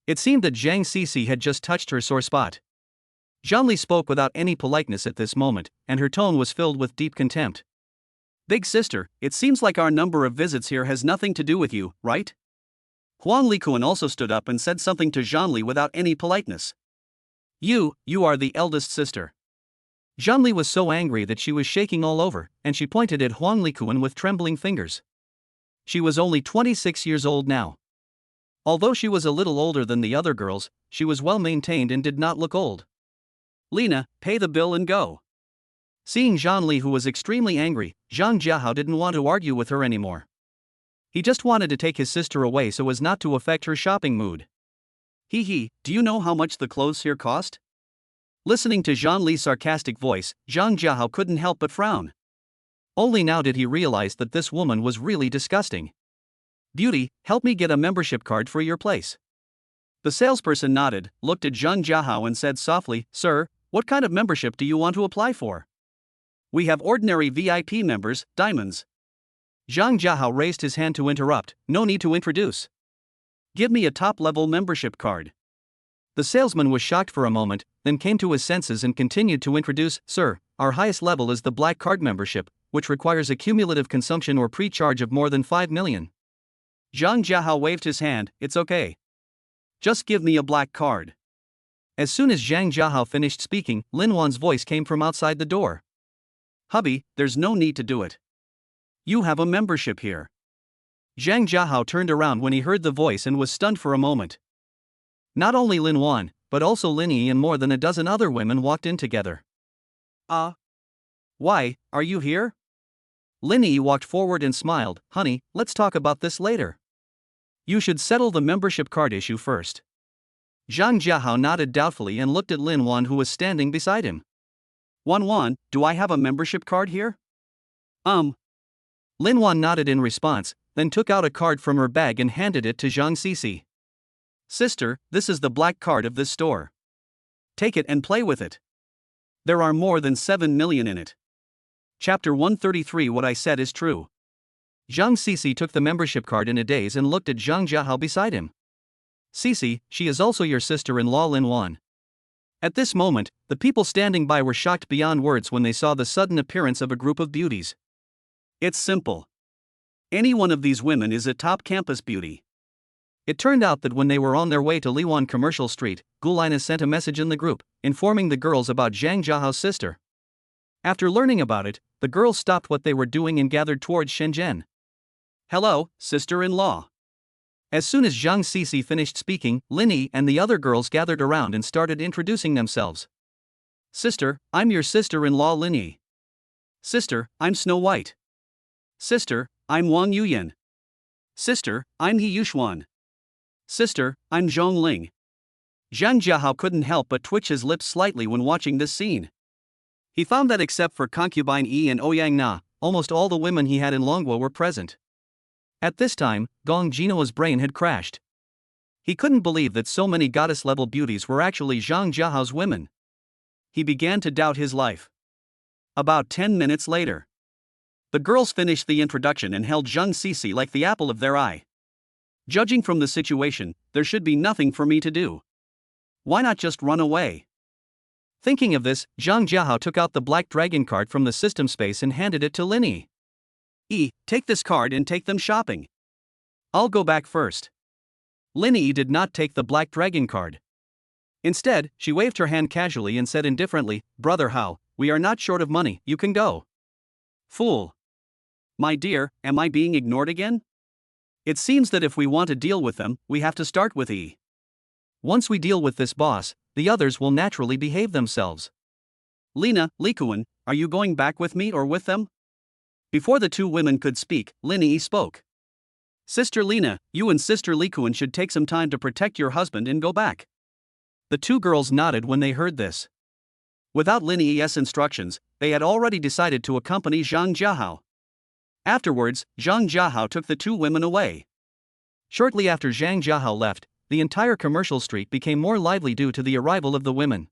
It seemed that Zhang Sisi had just touched her sore spot. Zhang Li spoke without any politeness at this moment, and her tone was filled with deep contempt. Big sister, it seems like our number of visits here has nothing to do with you, right? Huang Likuan also stood up and said something to Zhang Li without any politeness. You are the eldest sister. Zhang Li was so angry that she was shaking all over, and she pointed at Huang Likuan with trembling fingers. She was only 26 years old now. Although she was a little older than the other girls, she was well maintained and did not look old. Lina, pay the bill and go. Seeing Zhang Li, who was extremely angry, Zhang Jiahao didn't want to argue with her anymore. He just wanted to take his sister away so as not to affect her shopping mood. Do you know how much the clothes here cost? Listening to Zhang Li's sarcastic voice, Zhang Jiahao couldn't help but frown. Only now did he realize that this woman was really disgusting. Beauty, help me get a membership card for your place. The salesperson nodded, looked at Zhang Jiahao and said softly, Sir, what kind of membership do you want to apply for? We have ordinary VIP members, diamonds. Zhang Jiahao raised his hand to interrupt, no need to introduce. Give me a top-level membership card. The salesman was shocked for a moment, then came to his senses and continued to introduce, Sir, our highest level is the Black Card membership, which requires a cumulative consumption or pre-charge of more than 5 million. Zhang Jiahao waved his hand, it's okay. Just give me a black card. As soon as Zhang Jiahao finished speaking, Lin Wan's voice came from outside the door. Hubby, there's no need to do it. You have a membership here. Zhang Jiahao turned around when he heard the voice and was stunned for a moment. Not only Lin Wan, but also Linnie and more than a dozen other women walked in together. Why, are you here? Linnie walked forward and smiled, Honey, let's talk about this later. You should settle the membership card issue first. Zhang Jiahao nodded doubtfully and looked at Lin Wan, who was standing beside him. Wan, do I have a membership card here? Lin Wan nodded in response, then took out a card from her bag and handed it to Zhang Sisi. Sister, this is the black card of this store. Take it and play with it. There are more than 7 million in it. Chapter 133. What I said is true. Zhang Sisi took the membership card in a daze and looked at Zhang Jiahao beside him. Sisi, she is also your sister-in-law Lin Wan. At this moment, the people standing by were shocked beyond words when they saw the sudden appearance of a group of beauties. It's simple. Any one of these women is a top campus beauty. It turned out that when they were on their way to Liwan Commercial Street, Gulina sent a message in the group, informing the girls about Zhang Jiahao's sister. After learning about it, the girls stopped what they were doing and gathered towards Shenzhen. Hello, sister-in-law. As soon as Zhang Sisi finished speaking, Linnie and the other girls gathered around and started introducing themselves. Sister, I'm your sister-in-law Linnie. Sister, I'm Snow White. Sister, I'm Wang Yuyan. Sister, I'm He Yuxuan. Sister, I'm Zhong Ling. Zhang Jiahao couldn't help but twitch his lips slightly when watching this scene. He found that except for concubine Yi and Ouyang Na, almost all the women he had in Longguo were present. At this time, Gong Jinoa's brain had crashed. He couldn't believe that so many goddess-level beauties were actually Zhang Jiahao's women. He began to doubt his life. About 10 minutes later, the girls finished the introduction and held Zhang Sisi like the apple of their eye. Judging from the situation, there should be nothing for me to do. Why not just run away? Thinking of this, Zhang Jiahao took out the black dragon card from the system space and handed it to Linnie. Take this card and take them shopping. I'll go back first. Linnie did not take the black dragon card. Instead, she waved her hand casually and said indifferently, Brother Hao, we are not short of money, you can go. Fool. My dear, am I being ignored again? It seems that if we want to deal with them, we have to start with E. Once we deal with this boss, the others will naturally behave themselves. Lina, Likuan, are you going back with me or with them? Before the two women could speak, Linnie spoke. Sister Lina, you and Sister Likuan should take some time to protect your husband and go back. The two girls nodded when they heard this. Without Linnie's instructions, they had already decided to accompany Zhang Jiahao. Afterwards, Zhang Jiahao took the two women away. Shortly after Zhang Jiahao left, the entire commercial street became more lively due to the arrival of the women.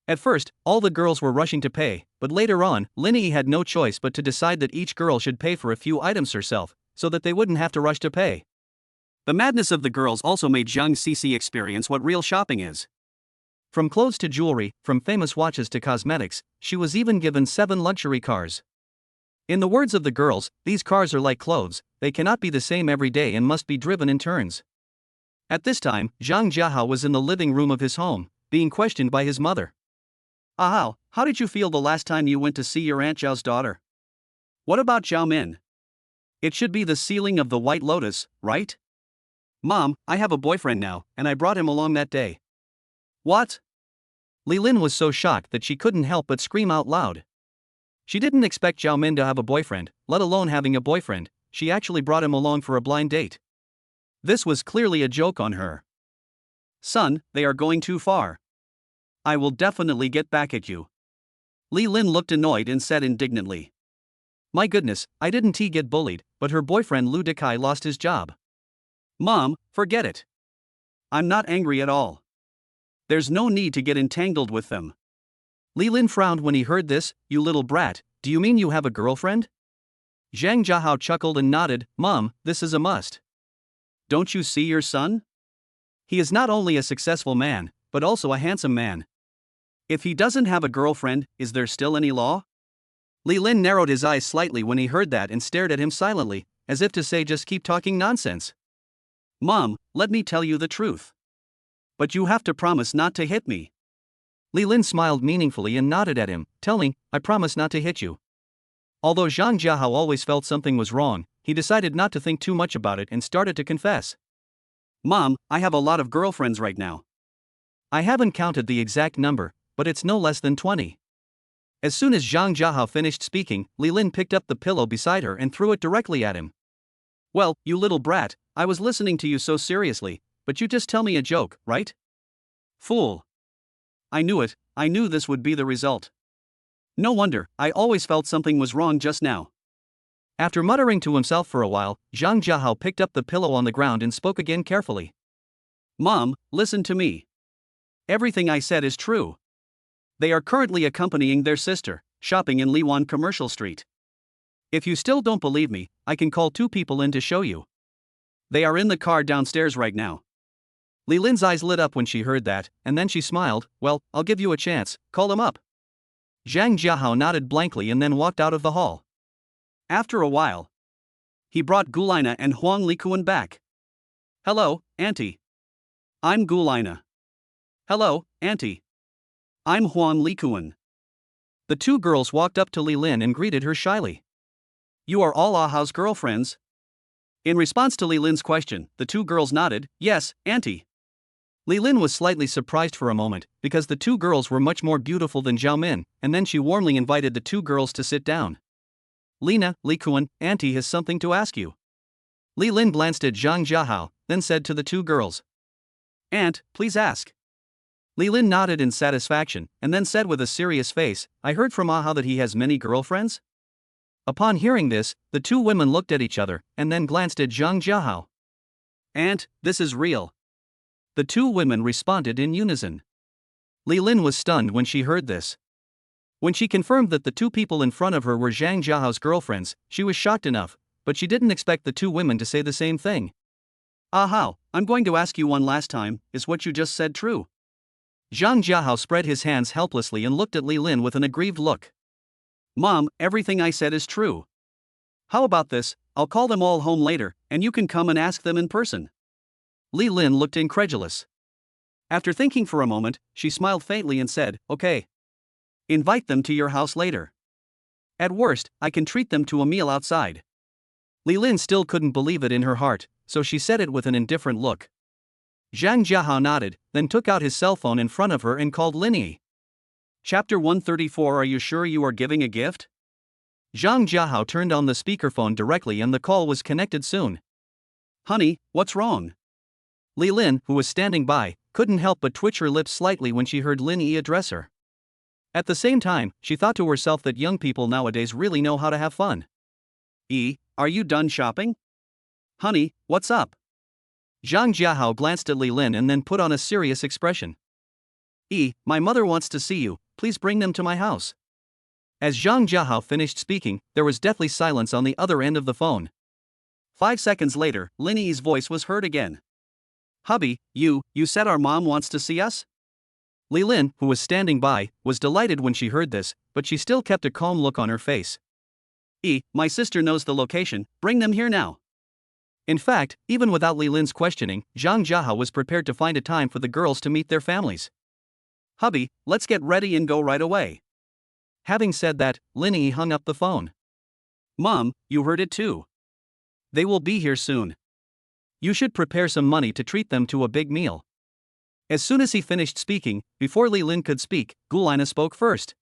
At first, all the girls were rushing to pay, but later on, Linnie had no choice but to decide that each girl should pay for a few items herself, so that they wouldn't have to rush to pay. The madness of the girls also made Zhang Cici experience what real shopping is. From clothes to jewelry, from famous watches to cosmetics, she was even given 7 luxury cars. In the words of the girls, these cars are like clothes, they cannot be the same every day and must be driven in turns. At this time, Zhang Jiahao was in the living room of his home, being questioned by his mother. Ahao, how did you feel the last time you went to see your Aunt Zhao's daughter? What about Zhao Min? It should be the ceiling of the White Lotus, right? Mom, I have a boyfriend now, and I brought him along that day. What? Lin was so shocked that she couldn't help but scream out loud. She didn't expect Zhao Min to have a boyfriend, let alone having a boyfriend. She actually brought him along for a blind date. This was clearly a joke on her. Son, they are going too far. I will definitely get back at you. Lin looked annoyed and said indignantly. My goodness, I didn't get bullied, but her boyfriend Lu Dekai lost his job. Mom, forget it. I'm not angry at all. There's no need to get entangled with them. Lin frowned when he heard this. You little brat, do you mean you have a girlfriend? Zhang Jiahao chuckled and nodded. Mom, this is a must. Don't you see your son? He is not only a successful man, but also a handsome man. If he doesn't have a girlfriend, is there still any law? Lin narrowed his eyes slightly when he heard that and stared at him silently, as if to say just keep talking nonsense. Mom, let me tell you the truth. But you have to promise not to hit me. Lin smiled meaningfully and nodded at him. Tell me, I promise not to hit you. Although Zhang Jiahao always felt something was wrong, he decided not to think too much about it and started to confess. Mom, I have a lot of girlfriends right now. I haven't counted the exact number, but it's no less than 20. As soon as Zhang Jiahao finished speaking, Lin picked up the pillow beside her and threw it directly at him. Well, you little brat, I was listening to you so seriously, but you just tell me a joke, right? Fool. I knew it, I knew this would be the result. No wonder, I always felt something was wrong just now. After muttering to himself for a while, Zhang Jiahao picked up the pillow on the ground and spoke again carefully. Mom, listen to me. Everything I said is true. They are currently accompanying their sister, shopping in Lin Wan Commercial Street. If you still don't believe me, I can call 2 people in to show you. They are in the car downstairs right now. Lin's eyes lit up when she heard that, and then she smiled. Well, I'll give you a chance, call them up. Zhang Jiahao nodded blankly and then walked out of the hall. After a while, he brought Gulina and Huang Likuan back. Hello, Auntie. I'm Gulina. Hello, Auntie. I'm Huang Likuan. The 2 girls walked up to Lin and greeted her shyly. You are all Ahao's girlfriends? In response to Lin's question, the 2 girls nodded. Yes, Auntie. Lin was slightly surprised for a moment, because the 2 girls were much more beautiful than Zhao Min, and then she warmly invited the 2 girls to sit down. Lina, Likuan, Auntie has something to ask you. Lin glanced at Zhang Jiahao, then said to the 2 girls. Aunt, please ask. Lin nodded in satisfaction, and then said with a serious face, I heard from Ahao that he has many girlfriends? Upon hearing this, the 2 women looked at each other, and then glanced at Zhang Jiahao. Aunt, this is real. The 2 women responded in unison. Lin was stunned when she heard this. When she confirmed that the 2 people in front of her were Zhang Jiahao's girlfriends, she was shocked enough, but she didn't expect the 2 women to say the same thing. Ahao, I'm going to ask you one last time, is what you just said true? Zhang Jiahao spread his hands helplessly and looked at Lin with an aggrieved look. Mom, everything I said is true. How about this, I'll call them all home later, and you can come and ask them in person. Lin looked incredulous. After thinking for a moment, she smiled faintly and said, okay. Invite them to your house later. At worst, I can treat them to a meal outside. Lin still couldn't believe it in her heart, so she said it with an indifferent look. Zhang Jiahao nodded, then took out his cell phone in front of her and called Linnie. Chapter 134. Are you sure you are giving a gift? Zhang Jiahao turned on the speakerphone directly and the call was connected soon. Honey, what's wrong? Lin, who was standing by, couldn't help but twitch her lips slightly when she heard Linnie address her. At the same time, she thought to herself that young people nowadays really know how to have fun. Are you done shopping? Honey, what's up? Zhang Jiahao glanced at Li Lin and then put on a serious expression. My mother wants to see you, please bring them to my house. As Zhang Jiahao finished speaking, there was deathly silence on the other end of the phone. 5 seconds later, Linnie's voice was heard again. Hubby, you said our mom wants to see us? Li Lin, who was standing by, was delighted when she heard this, but she still kept a calm look on her face. My sister knows the location, bring them here now. In fact, even without Li Lin's questioning, Zhang Jiahao was prepared to find a time for the girls to meet their families. Hubby, let's get ready and go right away. Having said that, Linnie hung up the phone. Mom, you heard it too. They will be here soon. You should prepare some money to treat them to a big meal. As soon as he finished speaking, before Li Lin could speak, Gulina spoke first.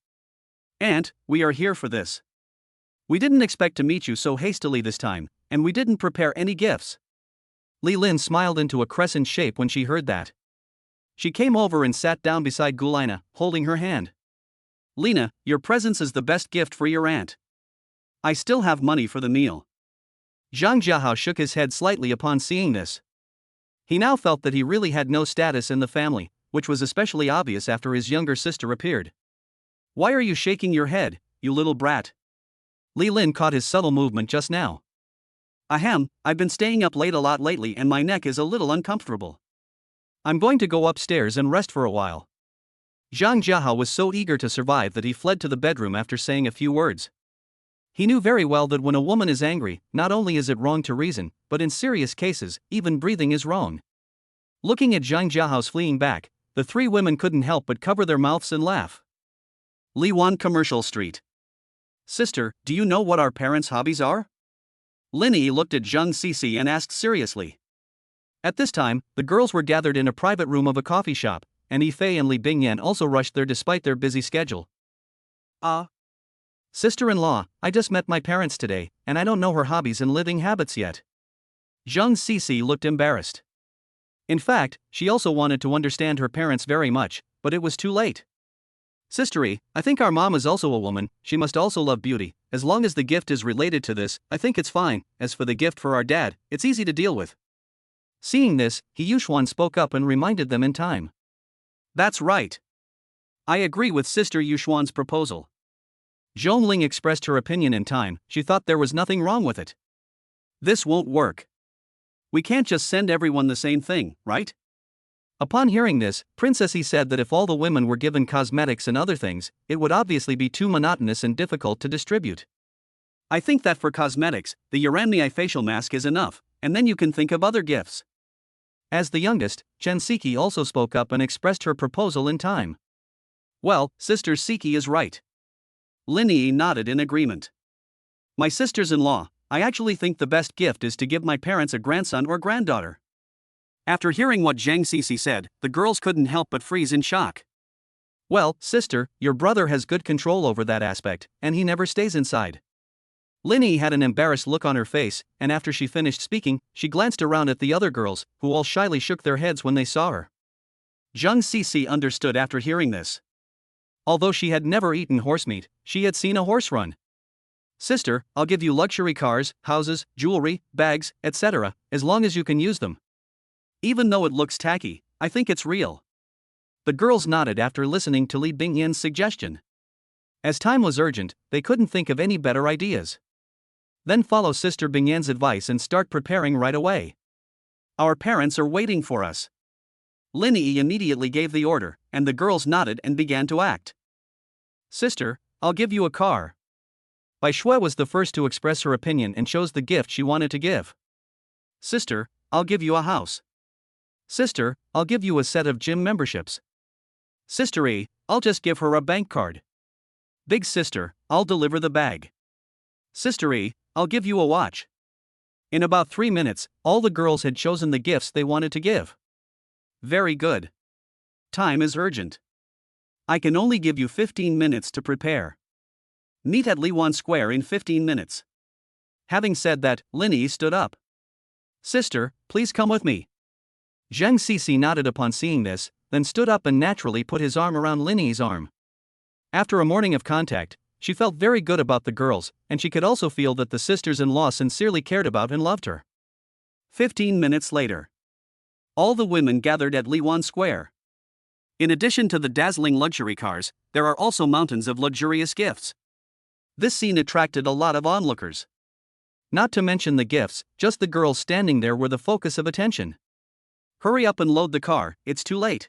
Aunt, we are here for this. We didn't expect to meet you so hastily this time, and we didn't prepare any gifts. Li Lin smiled into a crescent shape when she heard that. She came over and sat down beside Gulina, holding her hand. Lina, your presence is the best gift for your aunt. I still have money for the meal. Zhang Jiahao shook his head slightly upon seeing this. He now felt that he really had no status in the family, which was especially obvious after his younger sister appeared. Why are you shaking your head, you little brat? Li Lin caught his subtle movement just now. Ahem, I've been staying up late a lot lately and my neck is a little uncomfortable. I'm going to go upstairs and rest for a while. Zhang Jiahao was so eager to survive that he fled to the bedroom after saying a few words. He knew very well that when a woman is angry, not only is it wrong to reason, but in serious cases, even breathing is wrong. Looking at Zhang Jiahao's fleeing back, the three women couldn't help but cover their mouths and laugh. Lin Wan Commercial Street. Sister, do you know what our parents' hobbies are? Linnie looked at Zhang Cici and asked seriously. At this time, the girls were gathered in a private room of a coffee shop, and Yifei and Li Bingyan also rushed there despite their busy schedule. Sister-in-law, I just met my parents today, and I don't know her hobbies and living habits yet. Zhang Cici looked embarrassed. In fact, she also wanted to understand her parents very much, but it was too late. Sistery, I think our mom is also a woman, she must also love beauty. As long as the gift is related to this, I think it's fine. As for the gift for our dad, it's easy to deal with. Seeing this, He Yuxuan spoke up and reminded them in time. That's right. I agree with Sister Yuxuan's proposal. Zhong Ling expressed her opinion in time, she thought there was nothing wrong with it. This won't work. We can't just send everyone the same thing, right? Upon hearing this, Princess Yi said that if all the women were given cosmetics and other things, it would obviously be too monotonous and difficult to distribute. I think that for cosmetics, the Yuranmi facial mask is enough, and then you can think of other gifts. As the youngest, Chen Siki also spoke up and expressed her proposal in time. Well, Sister Siki is right. Linnie nodded in agreement. My sisters-in-law, I actually think the best gift is to give my parents a grandson or granddaughter. After hearing what Zhang Cici said, the girls couldn't help but freeze in shock. Well, sister, your brother has good control over that aspect, and he never stays inside. Linnie had an embarrassed look on her face, and after she finished speaking, she glanced around at the other girls, who all shyly shook their heads when they saw her. Zhang Cici understood after hearing this. Although she had never eaten horse meat, she had seen a horse run. Sister, I'll give you luxury cars, houses, jewelry, bags, etc., as long as you can use them. Even though it looks tacky, I think it's real. The girls nodded after listening to Li Bingyan's suggestion. As time was urgent, they couldn't think of any better ideas. Then follow Sister Bingyan's advice and start preparing right away. Our parents are waiting for us. Linnie immediately gave the order, and the girls nodded and began to act. Sister, I'll give you a car. Bai Shui was the first to express her opinion and chose the gift she wanted to give. Sister, I'll give you a house. Sister, I'll give you a set of gym memberships. Sister E, I'll just give her a bank card. Big sister, I'll deliver the bag. Sister E, I'll give you a watch. In about 3 minutes, all the girls had chosen the gifts they wanted to give. Very good. Time is urgent. I can only give you 15 minutes to prepare. Meet at Li Wan Square in 15 minutes. Having said that, Linnie stood up. Sister, please come with me. Zhang Cici nodded upon seeing this, then stood up and naturally put his arm around Linnie's arm. After a morning of contact, she felt very good about the girls, and she could also feel that the sisters-in-law sincerely cared about and loved her. 15 minutes later. All the women gathered at Lin Wan Square. In addition to the dazzling luxury cars, there are also mountains of luxurious gifts. This scene attracted a lot of onlookers. Not to mention the gifts, just the girls standing there were the focus of attention. Hurry up and load the car, it's too late.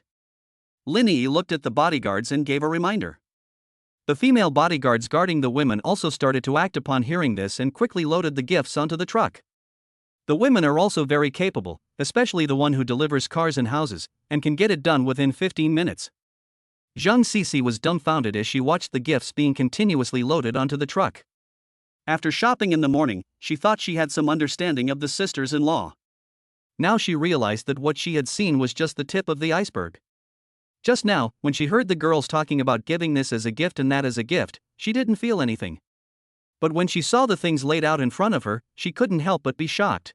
Linnie looked at the bodyguards and gave a reminder. The female bodyguards guarding the women also started to act upon hearing this and quickly loaded the gifts onto the truck. The women are also very capable, especially the one who delivers cars and houses, and can get it done within 15 minutes. Zhang Sisi was dumbfounded as she watched the gifts being continuously loaded onto the truck. After shopping in the morning, she thought she had some understanding of the sisters-in-law. Now she realized that what she had seen was just the tip of the iceberg. Just now, when she heard the girls talking about giving this as a gift and that as a gift, she didn't feel anything. But when she saw the things laid out in front of her, she couldn't help but be shocked.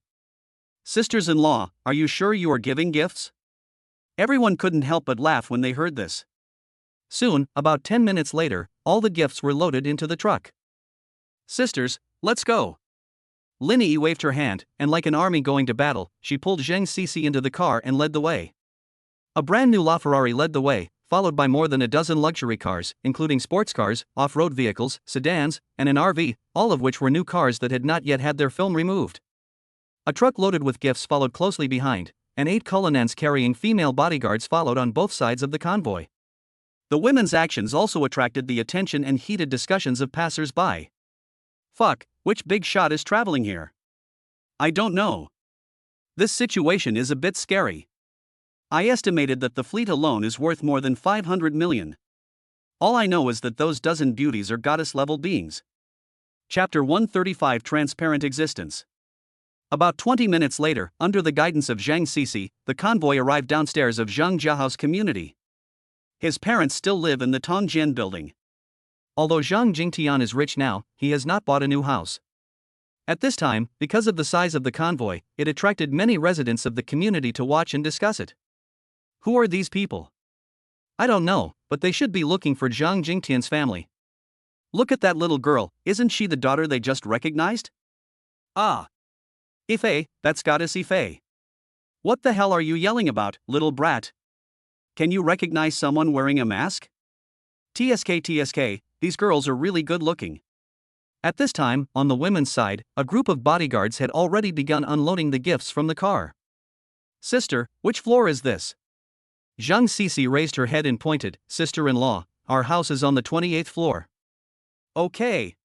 Sisters-in-law, are you sure you are giving gifts? Everyone couldn't help but laugh when they heard this. Soon, about 10 minutes later, all the gifts were loaded into the truck. Sisters, let's go. Linnie waved her hand, and like an army going to battle, she pulled Zhang Sisi into the car and led the way. A brand new LaFerrari led the way, followed by more than a dozen luxury cars, including sports cars, off-road vehicles, sedans, and an RV, all of which were new cars that had not yet had their film removed. A truck loaded with gifts followed closely behind, and 8 colonnades carrying female bodyguards followed on both sides of the convoy. The women's actions also attracted the attention and heated discussions of passers-by. Fuck, which big shot is traveling here? I don't know. This situation is a bit scary. I estimated that the fleet alone is worth more than 500 million. All I know is that those dozen beauties are goddess-level beings. Chapter 135 Transparent Existence. About 20 minutes later, under the guidance of Zhang Sisi, the convoy arrived downstairs of Zhang Jiahao's community. His parents still live in the Tongjian building. Although Zhang Jingtian is rich now, he has not bought a new house. At this time, because of the size of the convoy, it attracted many residents of the community to watch and discuss it. Who are these people? I don't know, but they should be looking for Zhang Jingtian's family. Look at that little girl, isn't she the daughter they just recognized? Ah. Ife, that's goddess Ife. What the hell are you yelling about, little brat? Can you recognize someone wearing a mask? TSK, these girls are really good looking. At this time, on the women's side, a group of bodyguards had already begun unloading the gifts from the car. Sister, which floor is this? Zhang Sisi raised her head and pointed, Sister-in-law, our house is on the 28th floor. Okay.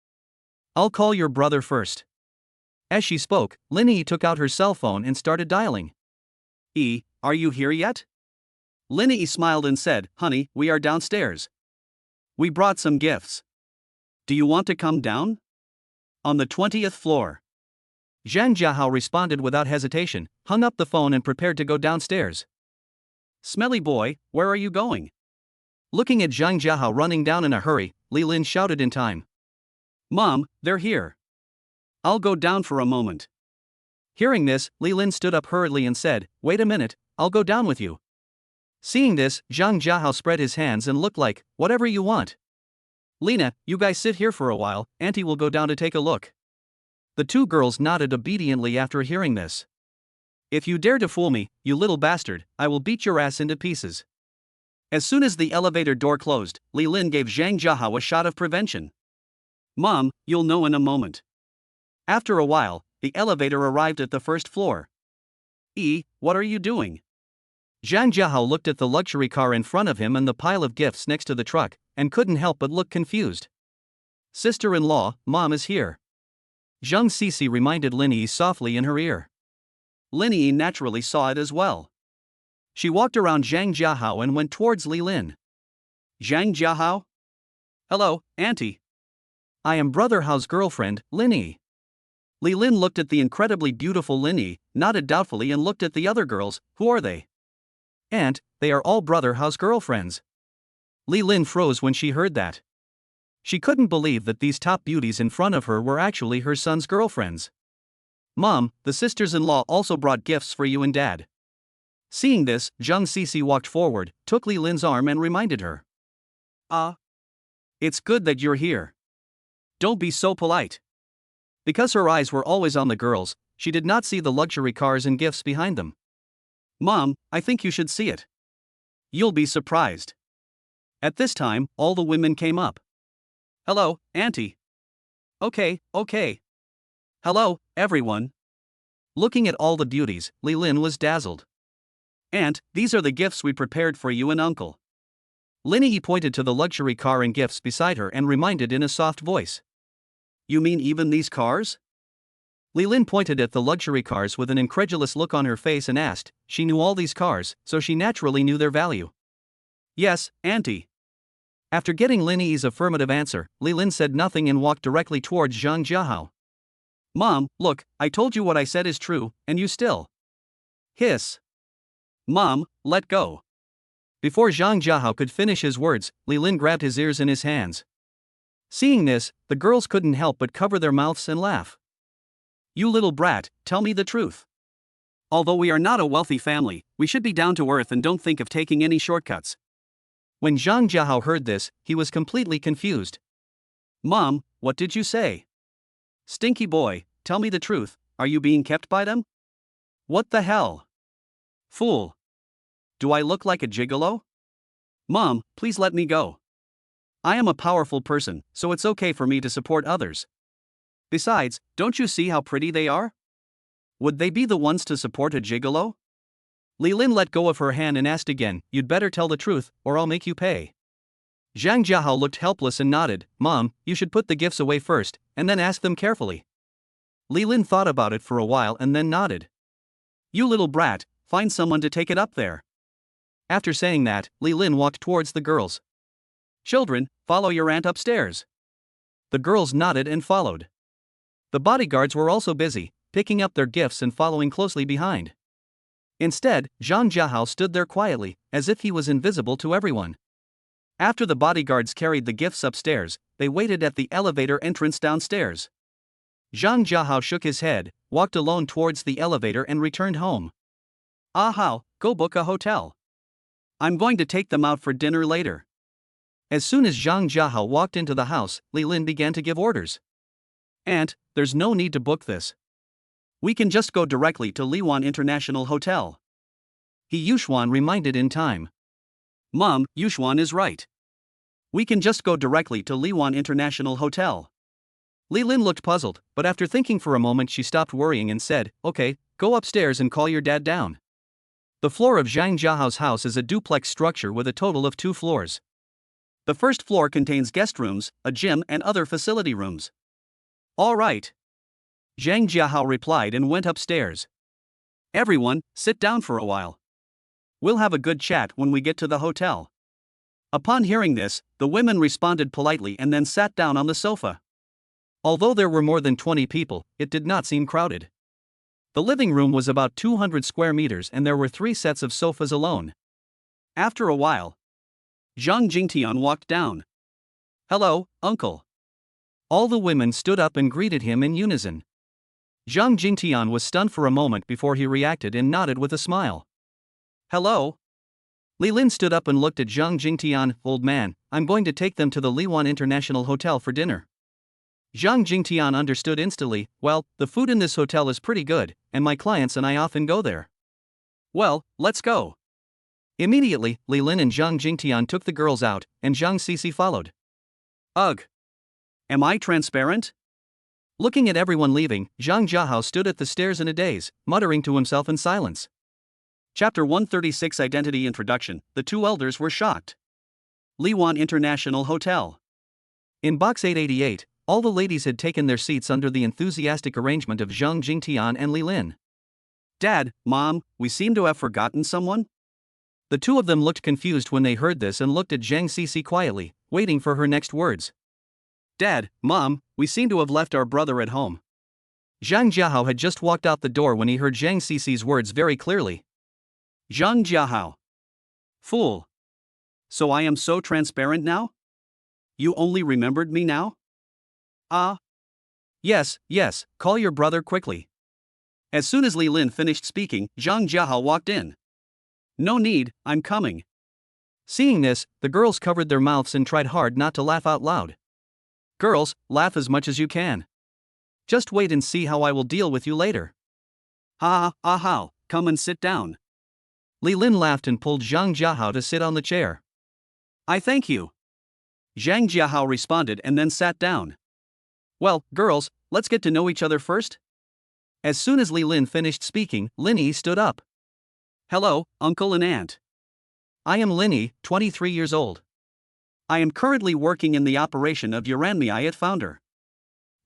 I'll call your brother first. As she spoke, Linnie took out her cell phone and started dialing. Are you here yet? Linnie smiled and said, honey, we are downstairs. We brought some gifts. Do you want to come down? On the 20th floor. Zhang Jiahao responded without hesitation, hung up the phone and prepared to go downstairs. Smelly boy, where are you going? Looking at Zhang Jiahao running down in a hurry, Li Lin shouted in time. Mom, they're here. I'll go down for a moment. Hearing this, Li Lin stood up hurriedly and said, wait a minute, I'll go down with you. Seeing this, Zhang Jiahao spread his hands and looked like, whatever you want. Lena, you guys sit here for a while, Auntie will go down to take a look. The two girls nodded obediently after hearing this. If you dare to fool me, you little bastard, I will beat your ass into pieces. As soon as the elevator door closed, Li Lin gave Zhang Jiahao a shot of prevention. Mom, you'll know in a moment. After a while, the elevator arrived at the first floor. What are you doing? Zhang Jiahao looked at the luxury car in front of him and the pile of gifts next to the truck, and couldn't help but look confused. Sister-in-law, Mom is here. Zhang Sisi reminded Linnie softly in her ear. Linnie naturally saw it as well. She walked around Zhang Jiahao and went towards Li Lin. Zhang Jiahao? Hello, Auntie. I am Brother Hao's girlfriend, Linnie. Li Lin looked at the incredibly beautiful Linnie, nodded doubtfully and looked at the other girls. Who are they? Aunt, they are all Brother Hao's girlfriends. Li Lin froze when she heard that. She couldn't believe that these top beauties in front of her were actually her son's girlfriends. Mom, the sisters-in-law also brought gifts for you and Dad. Seeing this, Zhang Sisi walked forward, took Li Lin's arm and reminded her. It's good that you're here. Don't be so polite. Because her eyes were always on the girls, she did not see the luxury cars and gifts behind them. Mom, I think you should see it. You'll be surprised. At this time, all the women came up. Hello, Auntie. Okay. Hello, everyone. Looking at all the beauties, Lin was dazzled. Aunt, these are the gifts we prepared for you and Uncle. Linnie pointed to the luxury car and gifts beside her and reminded in a soft voice. You mean even these cars? Lin pointed at the luxury cars with an incredulous look on her face and asked. She knew all these cars, so she naturally knew their value. Yes, Auntie. After getting Linnie's affirmative answer, Lin said nothing and walked directly towards Zhang Jiahao. Mom, look, I told you what I said is true, and you still. Hiss. Mom, let go. Before Zhang Jiahao could finish his words, Lin grabbed his ears in his hands. Seeing this, the girls couldn't help but cover their mouths and laugh. You little brat, tell me the truth. Although we are not a wealthy family, we should be down to earth and don't think of taking any shortcuts. When Zhang Jiahao heard this, he was completely confused. Mom, what did you say? Stinky boy, tell me the truth, are you being kept by them? What the hell? Fool. Do I look like a gigolo? Mom, please let me go. I am a powerful person, so it's okay for me to support others. Besides, don't you see how pretty they are? Would they be the ones to support a gigolo? Lin let go of her hand and asked again, you'd better tell the truth, or I'll make you pay. Zhang Jiahao looked helpless and nodded. Mom, you should put the gifts away first, and then ask them carefully. Lin thought about it for a while and then nodded. You little brat, find someone to take it up there. After saying that, Lin walked towards the girls. Children, follow your aunt upstairs. The girls nodded and followed. The bodyguards were also busy, picking up their gifts and following closely behind. Instead, Zhang Jiahao stood there quietly, as if he was invisible to everyone. After the bodyguards carried the gifts upstairs, they waited at the elevator entrance downstairs. Zhang Jiahao shook his head, walked alone towards the elevator and returned home. How, go book a hotel. I'm going to take them out for dinner later. As soon as Zhang Jiahao walked into the house, Lin began to give orders. Aunt, there's no need to book this. We can just go directly to Lin Wan International Hotel. Yuxuan reminded in time. Mom, Yuxuan is right. We can just go directly to Lin Wan International Hotel. Lin looked puzzled, but after thinking for a moment she stopped worrying and said, okay, go upstairs and call your dad down. The floor of Zhang Jiahao's house is a duplex structure with a total of 2 floors. The first floor contains guest rooms, a gym and other facility rooms. All right. Zhang Jiahao replied and went upstairs. Everyone, sit down for a while. We'll have a good chat when we get to the hotel. Upon hearing this, the women responded politely and then sat down on the sofa. Although there were more than 20 people, it did not seem crowded. The living room was about 200 square meters and there were 3 sets of sofas alone. After a while, Zhang Jingtian walked down. Hello, uncle. All the women stood up and greeted him in unison. Zhang Jingtian was stunned for a moment before he reacted and nodded with a smile. Hello. Lin stood up and looked at Zhang Jingtian. Old man, I'm going to take them to the Lin Wan International Hotel for dinner. Zhang Jingtian understood instantly. Well, the food in this hotel is pretty good, and my clients and I often go there. Well, let's go. Immediately, Lin and Zhang Jingtian took the girls out, and Zhang Cici followed. Ugh. Am I transparent? Looking at everyone leaving, Zhang Jiahao stood at the stairs in a daze, muttering to himself in silence. Chapter 136 Identity Introduction. The 2 elders were shocked. Lin Wan International Hotel. In box 888, all the ladies had taken their seats under the enthusiastic arrangement of Zhang Jingtian and Lin. Dad, Mom, we seem to have forgotten someone? The 2 of them looked confused when they heard this and looked at Zhang Cici quietly, waiting for her next words. Dad, Mom, we seem to have left our brother at home. Zhang Jiahao had just walked out the door when he heard Zhang Cici's words very clearly. Zhang Jiahao. Fool. So I am so transparent now? You only remembered me now? Yes, call your brother quickly. As soon as Lin finished speaking, Zhang Jiahao walked in. No need, I'm coming. Seeing this, the girls covered their mouths and tried hard not to laugh out loud. Girls, laugh as much as you can. Just wait and see how I will deal with you later. Ha ha ha, come and sit down. Lin laughed and pulled Zhang Jiahao to sit on the chair. I thank you. Zhang Jiahao responded and then sat down. Well, girls, let's get to know each other first. As soon as Lin finished speaking, Linnie stood up. Hello, uncle and aunt. I am Linnie, 23 years old. I am currently working in the operation of Yuranmiayat founder.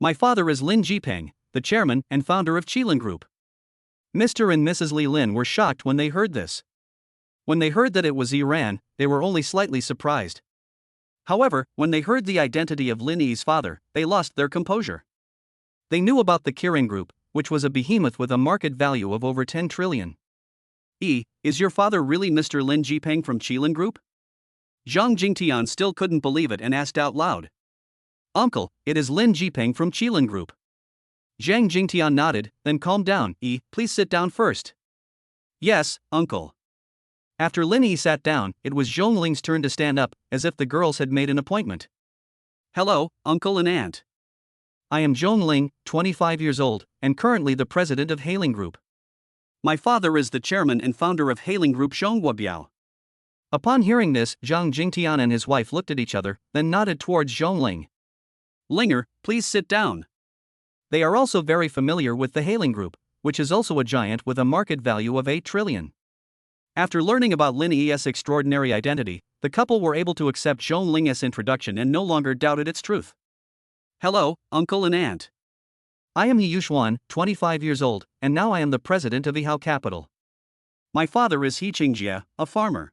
My father is Lin Jipeng, the chairman and founder of Qilin Group. Mr. and Mrs. Lin were shocked when they heard this. When they heard that it was Iran, they were only slightly surprised. However, when they heard the identity of Linnie's father, they lost their composure. They knew about the Qilin Group, which was a behemoth with a market value of over 10 trillion. Is your father really Mr. Lin Jipeng from Qilin Group? Zhang Jingtian still couldn't believe it and asked out loud. Uncle, it is Lin Jipeng from Qilin Group. Zhang Jingtian nodded, then calmed down. Please sit down first. Yes, uncle. After Linnie sat down, it was Zhongling's turn to stand up, as if the girls had made an appointment. Hello, uncle and aunt. I am Zhongling, 25 years old, and currently the president of Hailing Group. My father is the chairman and founder of Hailing Group Zhongguobiao. Upon hearing this, Zhang Jingtian and his wife looked at each other, then nodded towards Zhongling. Linger, please sit down. They are also very familiar with the Hailing Group, which is also a giant with a market value of 8 trillion. After learning about Linnie's extraordinary identity, the couple were able to accept Zhongling's introduction and no longer doubted its truth. Hello, uncle and aunt. I am He Yuxuan, 25 years old, and now I am the president of Yihao Capital. My father is He Qingjie, a farmer.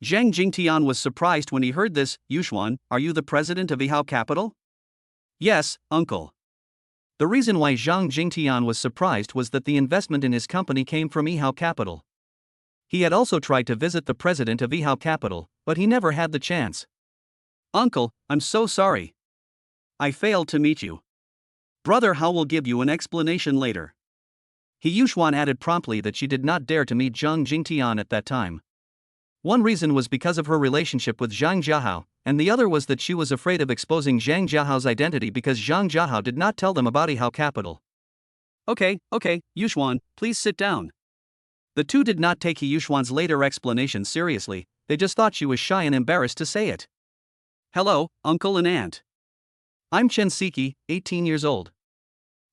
Zhang Jingtian was surprised when he heard this. Yuxuan, are you the president of Yihao Capital? Yes, uncle. The reason why Zhang Jingtian was surprised was that the investment in his company came from Yihao Capital. He had also tried to visit the president of Yihao Capital, but he never had the chance. Uncle, I'm so sorry. I failed to meet you. Brother Hao will give you an explanation later. He Yuxuan added promptly that she did not dare to meet Zhang Jingtian at that time. One reason was because of her relationship with Zhang Jiahao, and the other was that she was afraid of exposing Zhang Jiahao's identity because Zhang Jiahao did not tell them about Yihao Capital. Okay, Yuxuan, please sit down. The two did not take He Yuxuan's later explanation seriously, they just thought she was shy and embarrassed to say it. Hello, uncle and aunt. I'm Chen Siki, 18 years old.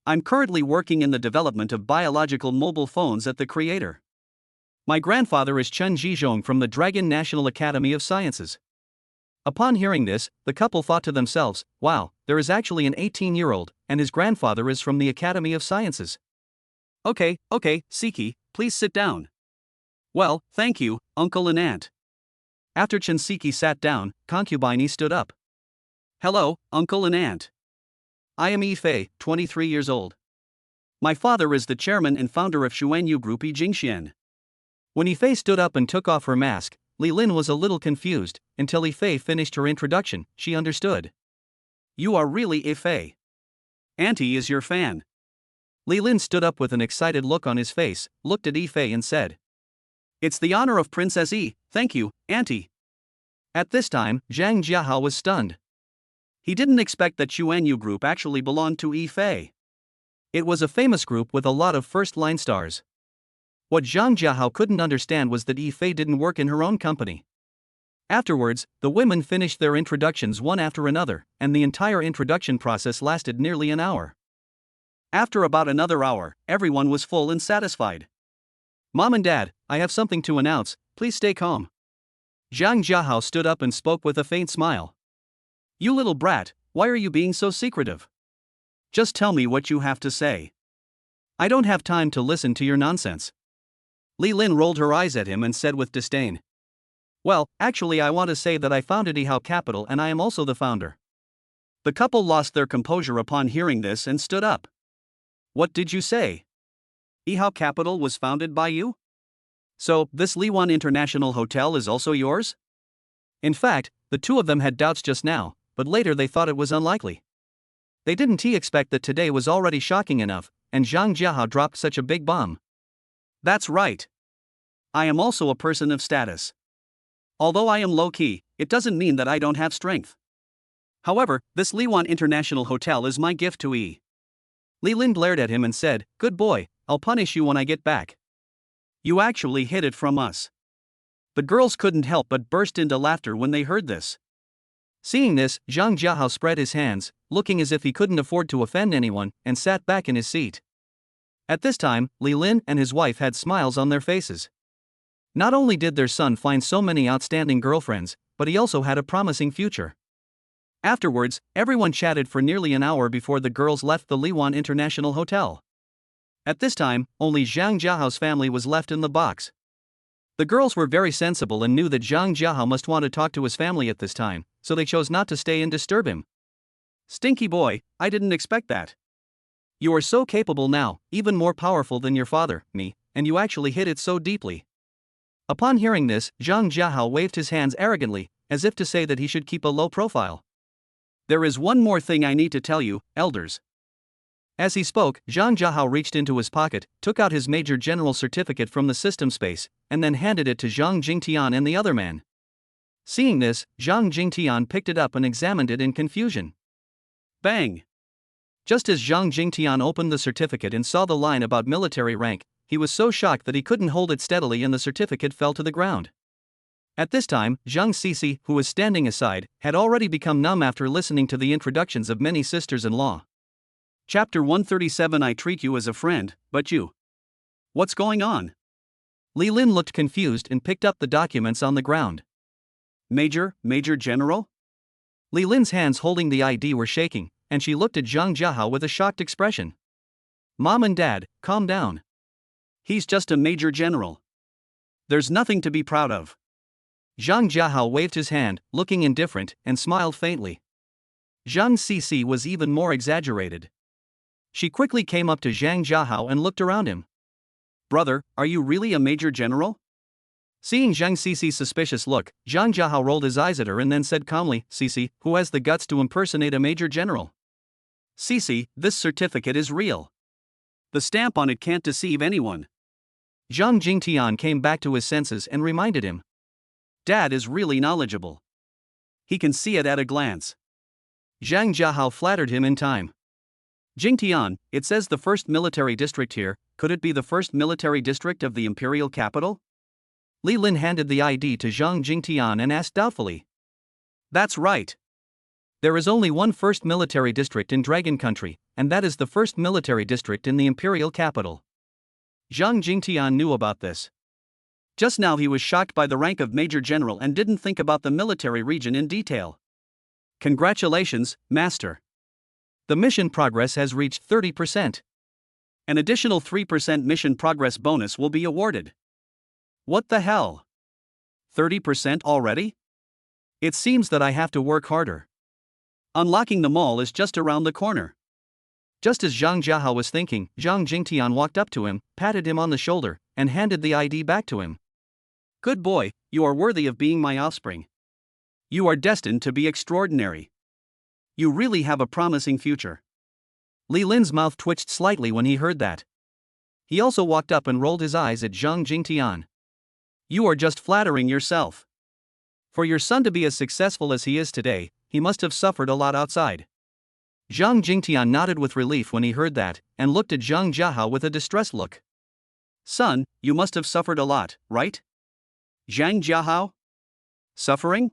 I'm currently working in the development of biological mobile phones at the creator. My grandfather is Chen Zhizhong from the Dragon National Academy of Sciences. Upon hearing this, the couple thought to themselves, wow, there is actually an 18-year-old, and his grandfather is from the Academy of Sciences. Okay, Siki, please sit down. Well, thank you, uncle and aunt. After Chen Siki sat down, concubine stood up. Hello, uncle and aunt. I am Yifei, 23 years old. My father is the chairman and founder of Xuanyu Group Jingxian. When Yifei stood up and took off her mask, Lin was a little confused. Until Yifei finished her introduction, she understood. You are really Yifei. Auntie is your fan. Lin stood up with an excited look on his face, looked at Yifei and said. It's the honor of Princess Yi, thank you, auntie. At this time, Zhang Jiahao was stunned. He didn't expect that Xuanyu Group actually belonged to Yifei. It was a famous group with a lot of first-line stars. What Zhang Jiahao couldn't understand was that Yifei didn't work in her own company. Afterwards, the women finished their introductions one after another, and the entire introduction process lasted nearly an hour. After about another hour, everyone was full and satisfied. Mom and Dad, I have something to announce, please stay calm. Zhang Jiahao stood up and spoke with a faint smile. You little brat, why are you being so secretive? Just tell me what you have to say. I don't have time to listen to your nonsense. Lin rolled her eyes at him and said with disdain. Well, actually I want to say that I founded Yihao Capital and I am also the founder. The couple lost their composure upon hearing this and stood up. What did you say? Yihao Capital was founded by you? So, this Lin Wan International Hotel is also yours? In fact, the two of them had doubts just now, but later they thought it was unlikely. They didn't expect that today was already shocking enough, and Zhang Jiahao dropped such a big bomb. That's right. I am also a person of status. Although I am low-key, it doesn't mean that I don't have strength. However, this Lin Wan International Hotel is my gift to E. Lin glared at him and said, "Good boy, I'll punish you when I get back." You actually hid it from us. The girls couldn't help but burst into laughter when they heard this. Seeing this, Zhang Jiahao spread his hands, looking as if he couldn't afford to offend anyone, and sat back in his seat. At this time, Lin and his wife had smiles on their faces. Not only did their son find so many outstanding girlfriends, but he also had a promising future. Afterwards, everyone chatted for nearly an hour before the girls left the Lin Wan International Hotel. At this time, only Zhang Jiahao's family was left in the box. The girls were very sensible and knew that Zhang Jiahao must want to talk to his family at this time, so they chose not to stay and disturb him. Stinky boy, I didn't expect that. You are so capable now, even more powerful than your father, me, and you actually hid it so deeply. Upon hearing this, Zhang Jiahao waved his hands arrogantly, as if to say that he should keep a low profile. There is one more thing I need to tell you, elders. As he spoke, Zhang Jiahao reached into his pocket, took out his Major General certificate from the system space, and then handed it to Zhang Jingtian and the other man. Seeing this, Zhang Jingtian picked it up and examined it in confusion. Bang! Just as Zhang Jingtian opened the certificate and saw the line about military rank, he was so shocked that he couldn't hold it steadily and the certificate fell to the ground. At this time, Zhang Sisi, who was standing aside, had already become numb after listening to the introductions of many sisters-in-law. Chapter 137. I treat you as a friend, but you. What's going on? Lin looked confused and picked up the documents on the ground. Major General? Lin's hands holding the ID were shaking, and she looked at Zhang Jiahao with a shocked expression. "Mom and Dad, calm down. He's just a Major General. There's nothing to be proud of." Zhang Jiahao waved his hand, looking indifferent, and smiled faintly. Zhang Sisi was even more exaggerated. She quickly came up to Zhang Jiahao and looked around him. "Brother, are you really a Major General?" Seeing Zhang Sisi's suspicious look, Zhang Jiahao rolled his eyes at her and then said calmly, "Sisi, who has the guts to impersonate a Major General?" "Sisi, this certificate is real. The stamp on it can't deceive anyone." Zhang Jingtian came back to his senses and reminded him. "Dad is really knowledgeable. He can see it at a glance." Zhang Jiahao flattered him in time. "Jingtian, it says the first military district here, could it be the first military district of the imperial capital?" Lin handed the ID to Zhang Jingtian and asked doubtfully. "That's right. There is only one first military district in Dragon Country, and that is the first military district in the imperial capital." Zhang Jingtian knew about this. Just now he was shocked by the rank of Major General and didn't think about the military region in detail. "Congratulations, Master. The mission progress has reached 30%. An additional 3% mission progress bonus will be awarded." "What the hell? 30% already? It seems that I have to work harder." "Unlocking the mall is just around the corner." Just as Zhang Jiahao was thinking, Zhang Jingtian walked up to him, patted him on the shoulder, and handed the ID back to him. "Good boy, you are worthy of being my offspring. You are destined to be extraordinary. You really have a promising future." Lin's mouth twitched slightly when he heard that. He also walked up and rolled his eyes at Zhang Jingtian. "You are just flattering yourself. For your son to be as successful as he is today, he must have suffered a lot outside." Zhang Jingtian nodded with relief when he heard that, and looked at Zhang Jiahao with a distressed look. "Son, you must have suffered a lot, right?" "Zhang Jiahao? Suffering?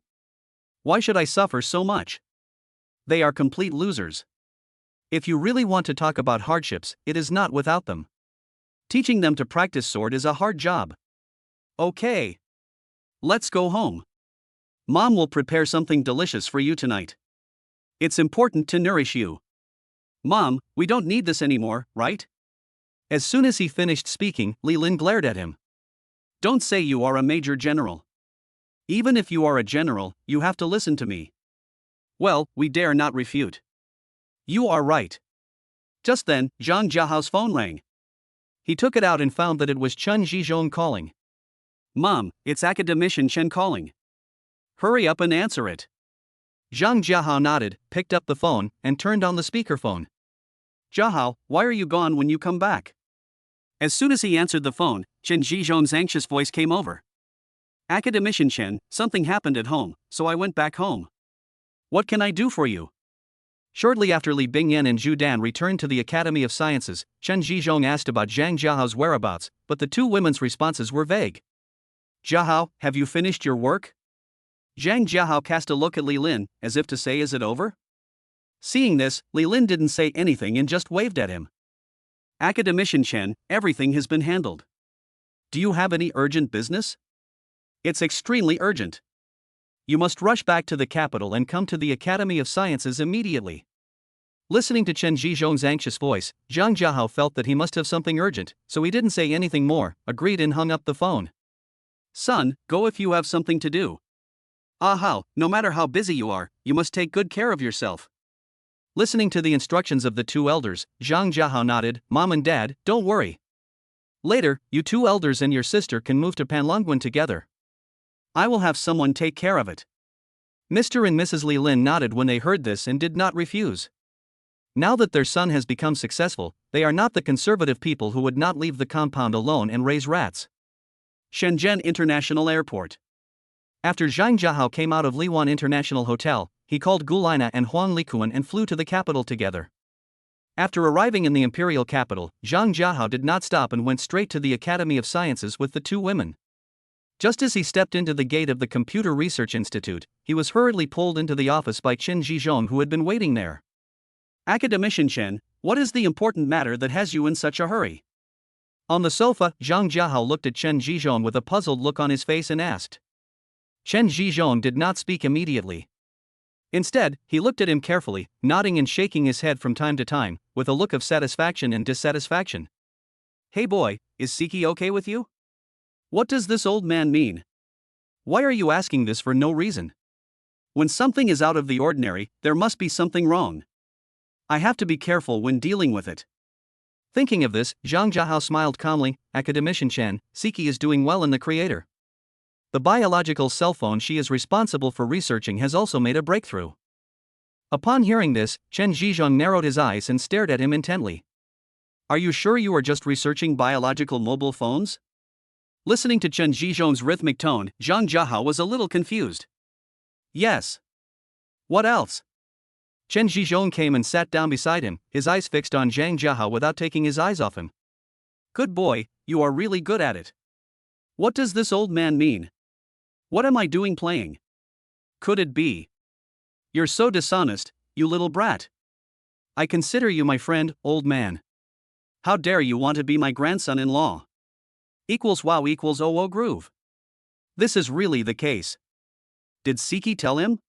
Why should I suffer so much? They are complete losers." "If you really want to talk about hardships, it is not without them. Teaching them to practice sword is a hard job." "Okay. Let's go home. Mom will prepare something delicious for you tonight. It's important to nourish you." "Mom, we don't need this anymore, right?" As soon as he finished speaking, Lin glared at him. "Don't say you are a Major General. Even if you are a general, you have to listen to me." "Well, we dare not refute." "You are right." Just then, Zhang Jiahao's phone rang. He took it out and found that it was Chen Zhizhong calling. "Mom, it's Academician Chen calling. Hurry up and answer it." Zhang Jiahao nodded, picked up the phone, and turned on the speakerphone. "Jiahao, why are you gone when you come back?" As soon as he answered the phone, Chen Zhizhong's anxious voice came over. Academician Chen, something happened at home, so I went back home. What can I do for you? Shortly after Li Bingyan and Zhu Dan returned to the Academy of Sciences, Chen Zhizhong asked about Zhang Jiahao's whereabouts, but the two women's responses were vague. Jiahao, have you finished your work? Zhang Jiahao cast a look at Li Lin, as if to say, is it over? Seeing this, Li Lin didn't say anything and just waved at him. Academician Chen, everything has been handled. Do you have any urgent business? It's extremely urgent. You must rush back to the capital and come to the Academy of Sciences immediately. Listening to Chen Zhizhong's anxious voice, Zhang Jiahao felt that he must have something urgent, so he didn't say anything more, agreed and hung up the phone. Son, go if you have something to do. How, no matter how busy you are, you must take good care of yourself. Listening to the instructions of the two elders, Zhang Jiahao nodded, Mom and Dad, don't worry. Later, you two elders and your sister can move to Panlongwen together. I will have someone take care of it. Mr. and Mrs. Li Lin nodded when they heard this and did not refuse. Now that their son has become successful, they are not the conservative people who would not leave the compound alone and raise rats. Shenzhen International Airport. After Zhang Jiahao came out of Li Wan International Hotel, he called Gulina and Huang Likuan and flew to the capital together. After arriving in the imperial capital, Zhang Jiahao did not stop and went straight to the Academy of Sciences with the two women. Just as he stepped into the gate of the Computer Research Institute, he was hurriedly pulled into the office by Chen Zhizhong, who had been waiting there. Academician Chen, what is the important matter that has you in such a hurry? On the sofa, Zhang Jiahao looked at Chen Zhizhong with a puzzled look on his face and asked. Chen Zhizhong did not speak immediately. Instead, he looked at him carefully, nodding and shaking his head from time to time, with a look of satisfaction and dissatisfaction. Hey boy, is Siki okay with you? What does this old man mean? Why are you asking this for no reason? When something is out of the ordinary, there must be something wrong. I have to be careful when dealing with it. Thinking of this, Zhang Jiahao smiled calmly. Academician Chen, Siki is doing well in the creator. The biological cell phone she is responsible for researching has also made a breakthrough. Upon hearing this, Chen Zhizhong narrowed his eyes and stared at him intently. Are you sure you are just researching biological mobile phones? Listening to Chen Zhizhong's rhythmic tone, Zhang Jiahao was a little confused. Yes. What else? Chen Zhizhong came and sat down beside him, his eyes fixed on Zhang Jiahao without taking his eyes off him. Good boy, you are really good at it. What does this old man mean? What am I doing playing? Could it be? You're so dishonest, you little brat. I consider you my friend, old man. How dare you want to be my grandson-in-law? Equals wow equals oh groove. This is really the case. Did Siki tell him?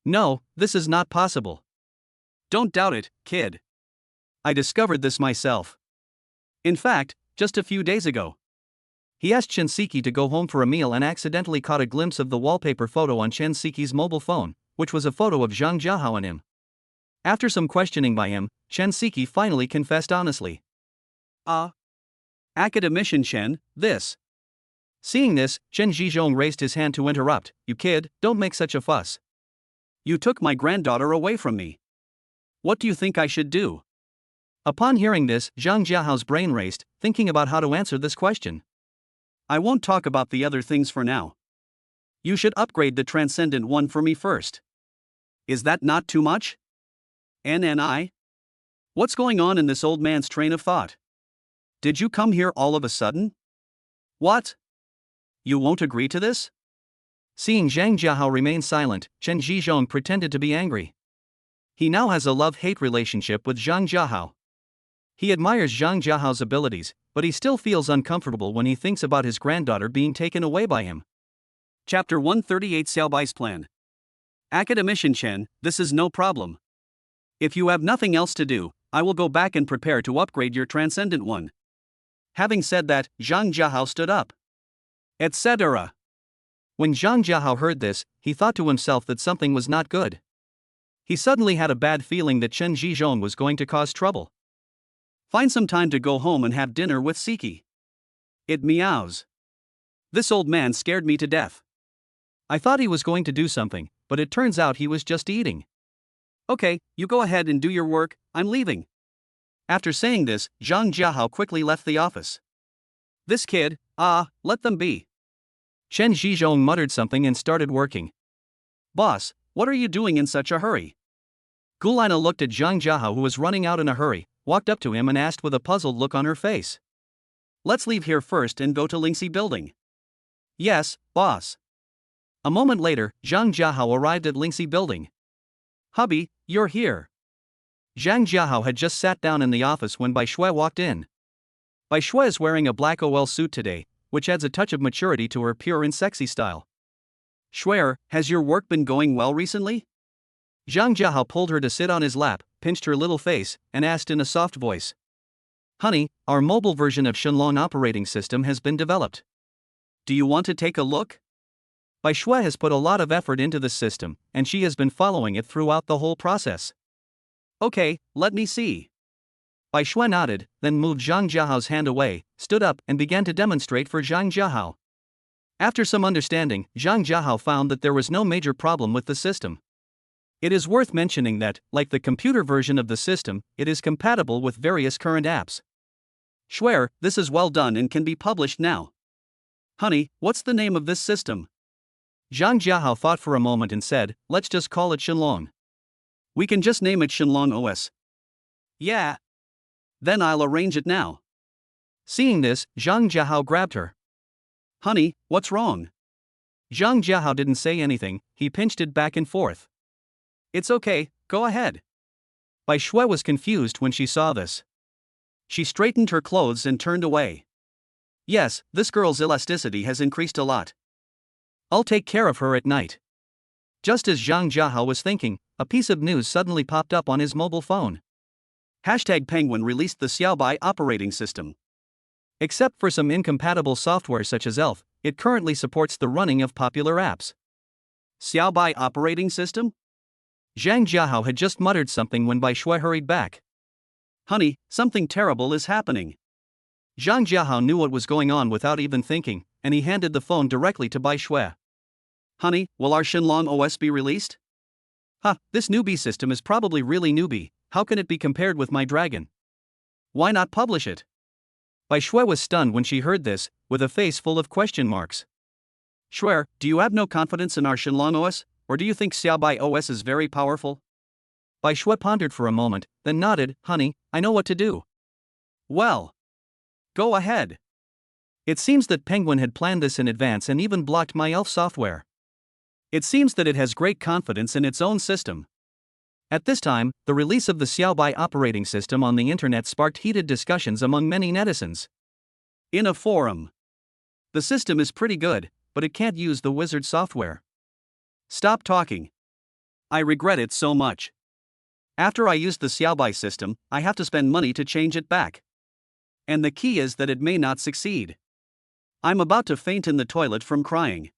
No, this is not possible. Don't doubt it, kid. I discovered this myself. In fact, just a few days ago. He asked Chen Siki to go home for a meal and accidentally caught a glimpse of the wallpaper photo on Chen Siki's mobile phone, which was a photo of Zhang Jiahao and him. After some questioning by him, Chen Siki finally confessed honestly. Academician Chen, this. Seeing this, Chen Zhizhong raised his hand to interrupt. You kid, don't make such a fuss. You took my granddaughter away from me. What do you think I should do? Upon hearing this, Zhang Jiahao's brain raced, thinking about how to answer this question. I won't talk about the other things for now. You should upgrade the Transcendent One for me first. Is that not too much? NNI? What's going on in this old man's train of thought? Did you come here all of a sudden? What? You won't agree to this? Seeing Zhang Jiahao remain silent, Chen Zhizhong pretended to be angry. He now has a love-hate relationship with Zhang Jiahao. He admires Zhang Jiahao's abilities, but he still feels uncomfortable when he thinks about his granddaughter being taken away by him. Chapter 138 Xiaobai's Plan. Academician Chen, this is no problem. If you have nothing else to do, I will go back and prepare to upgrade your Transcendent One. Having said that, Zhang Jiahao stood up. Etc. When Zhang Jiahao heard this, he thought to himself that something was not good. He suddenly had a bad feeling that Chen Zhizhong was going to cause trouble. Find some time to go home and have dinner with Siki. It meows. This old man scared me to death. I thought he was going to do something, but it turns out he was just eating. Okay, you go ahead and do your work, I'm leaving. After saying this, Zhang Jiahao quickly left the office. This kid, let them be. Chen Zhizhong muttered something and started working. Boss, what are you doing in such a hurry? Gulina looked at Zhang Jiahao, who was running out in a hurry, walked up to him and asked with a puzzled look on her face. Let's leave here first and go to Lingxi building. Yes, boss. A moment later, Zhang Jiahao arrived at Lingxi building. Hubby, you're here. Zhang Jiahao had just sat down in the office when Bai Shui walked in. Bai Shui is wearing a black OL suit today, which adds a touch of maturity to her pure and sexy style. Shui, has your work been going well recently? Zhang Jiahao pulled her to sit on his lap, pinched her little face, and asked in a soft voice. Honey, our mobile version of Shenlong operating system has been developed. Do you want to take a look? Bai Shui has put a lot of effort into this system, and she has been following it throughout the whole process. Okay, let me see. Bai Shui nodded, then moved Zhang Jiahao's hand away, stood up, and began to demonstrate for Zhang Jiahao. After some understanding, Zhang Jiahao found that there was no major problem with the system. It is worth mentioning that, like the computer version of the system, it is compatible with various current apps. Shui, this is well done and can be published now. Honey, what's the name of this system? Zhang Jiahao thought for a moment and said, let's just call it Shenlong. We can just name it Shenlong OS. Yeah. Then I'll arrange it now. Seeing this, Zhang Jiahao grabbed her. Honey, what's wrong? Zhang Jiahao didn't say anything, he pinched it back and forth. It's okay, go ahead. Bai Shui was confused when she saw this. She straightened her clothes and turned away. Yes, this girl's elasticity has increased a lot. I'll take care of her at night. Just as Zhang Jiahao was thinking, a piece of news suddenly popped up on his mobile phone. #Penguin released the Xiaobai operating system. Except for some incompatible software such as ELF, it currently supports the running of popular apps. Xiaobai operating system? Zhang Jiahao had just muttered something when Bai Shui hurried back. Honey, something terrible is happening. Zhang Jiahao knew what was going on without even thinking, and he handed the phone directly to Bai Shui. Honey, will our Shenlong OS be released? This newbie system is probably really newbie, how can it be compared with my dragon? Why not publish it? Bai Shui was stunned when she heard this, with a face full of question marks. Shui, do you have no confidence in our Shenlong OS, or do you think Xiaobai OS is very powerful? Bai Shui pondered for a moment, then nodded, honey, I know what to do. Well, go ahead. It seems that Penguin had planned this in advance and even blocked my ELF software. It seems that it has great confidence in its own system. At this time, the release of the Xiaobai operating system on the internet sparked heated discussions among many netizens. In a forum. The system is pretty good, but it can't use the wizard software. Stop talking. I regret it so much. After I use the Xiaobai system, I have to spend money to change it back. And the key is that it may not succeed. I'm about to faint in the toilet from crying.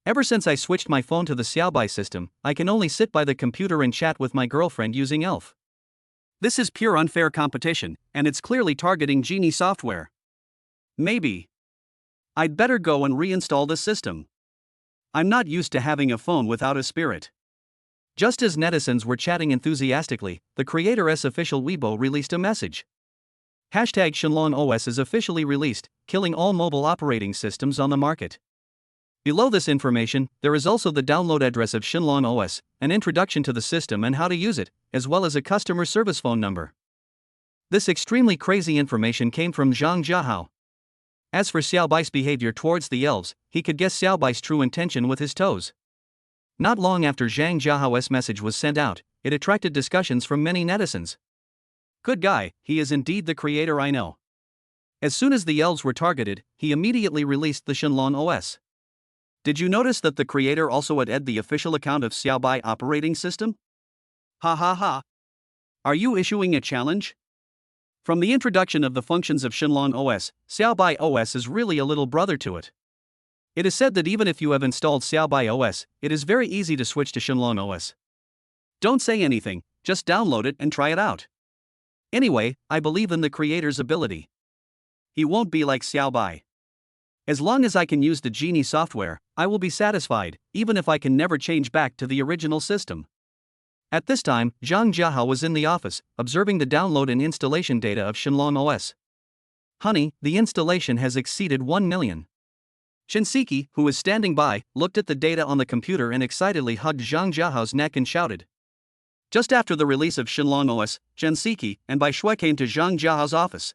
Ever since I switched my phone to the Xiaobai system, I can only sit by the computer and chat with my girlfriend using ELF. This is pure unfair competition, and it's clearly targeting Genie software. Maybe I'd better go and reinstall the system. I'm not used to having a phone without a spirit. Just as netizens were chatting enthusiastically, the Creator-S official Weibo released a message. #Shenlong OS is officially released, killing all mobile operating systems on the market. Below this information, there is also the download address of Shenlong OS, an introduction to the system and how to use it, as well as a customer service phone number. This extremely crazy information came from Zhang Jiahao. As for Xiaobai's behavior towards the elves, he could guess Xiaobai's true intention with his toes. Not long after Zhang Jiahao's message was sent out, it attracted discussions from many netizens. Good guy, he is indeed the creator I know. As soon as the elves were targeted, he immediately released the Shenlong OS. Did you notice that the creator also added the official account of Xiaobai operating system? Ha ha ha. Are you issuing a challenge? From the introduction of the functions of Shenlong OS, Xiaobai OS is really a little brother to it. It is said that even if you have installed Xiaobai OS, it is very easy to switch to Shenlong OS. Don't say anything, just download it and try it out. Anyway, I believe in the creator's ability. He won't be like Xiaobai. As long as I can use the Genie software, I will be satisfied, even if I can never change back to the original system. At this time, Zhang Jiahao was in the office, observing the download and installation data of Shenlong OS. Honey, the installation has exceeded 1 million. Shinseki, who was standing by, looked at the data on the computer and excitedly hugged Zhang Jiahao's neck and shouted. Just after the release of Shenlong OS, Shinseki and Bai Shui came to Zhang Jiahao's office.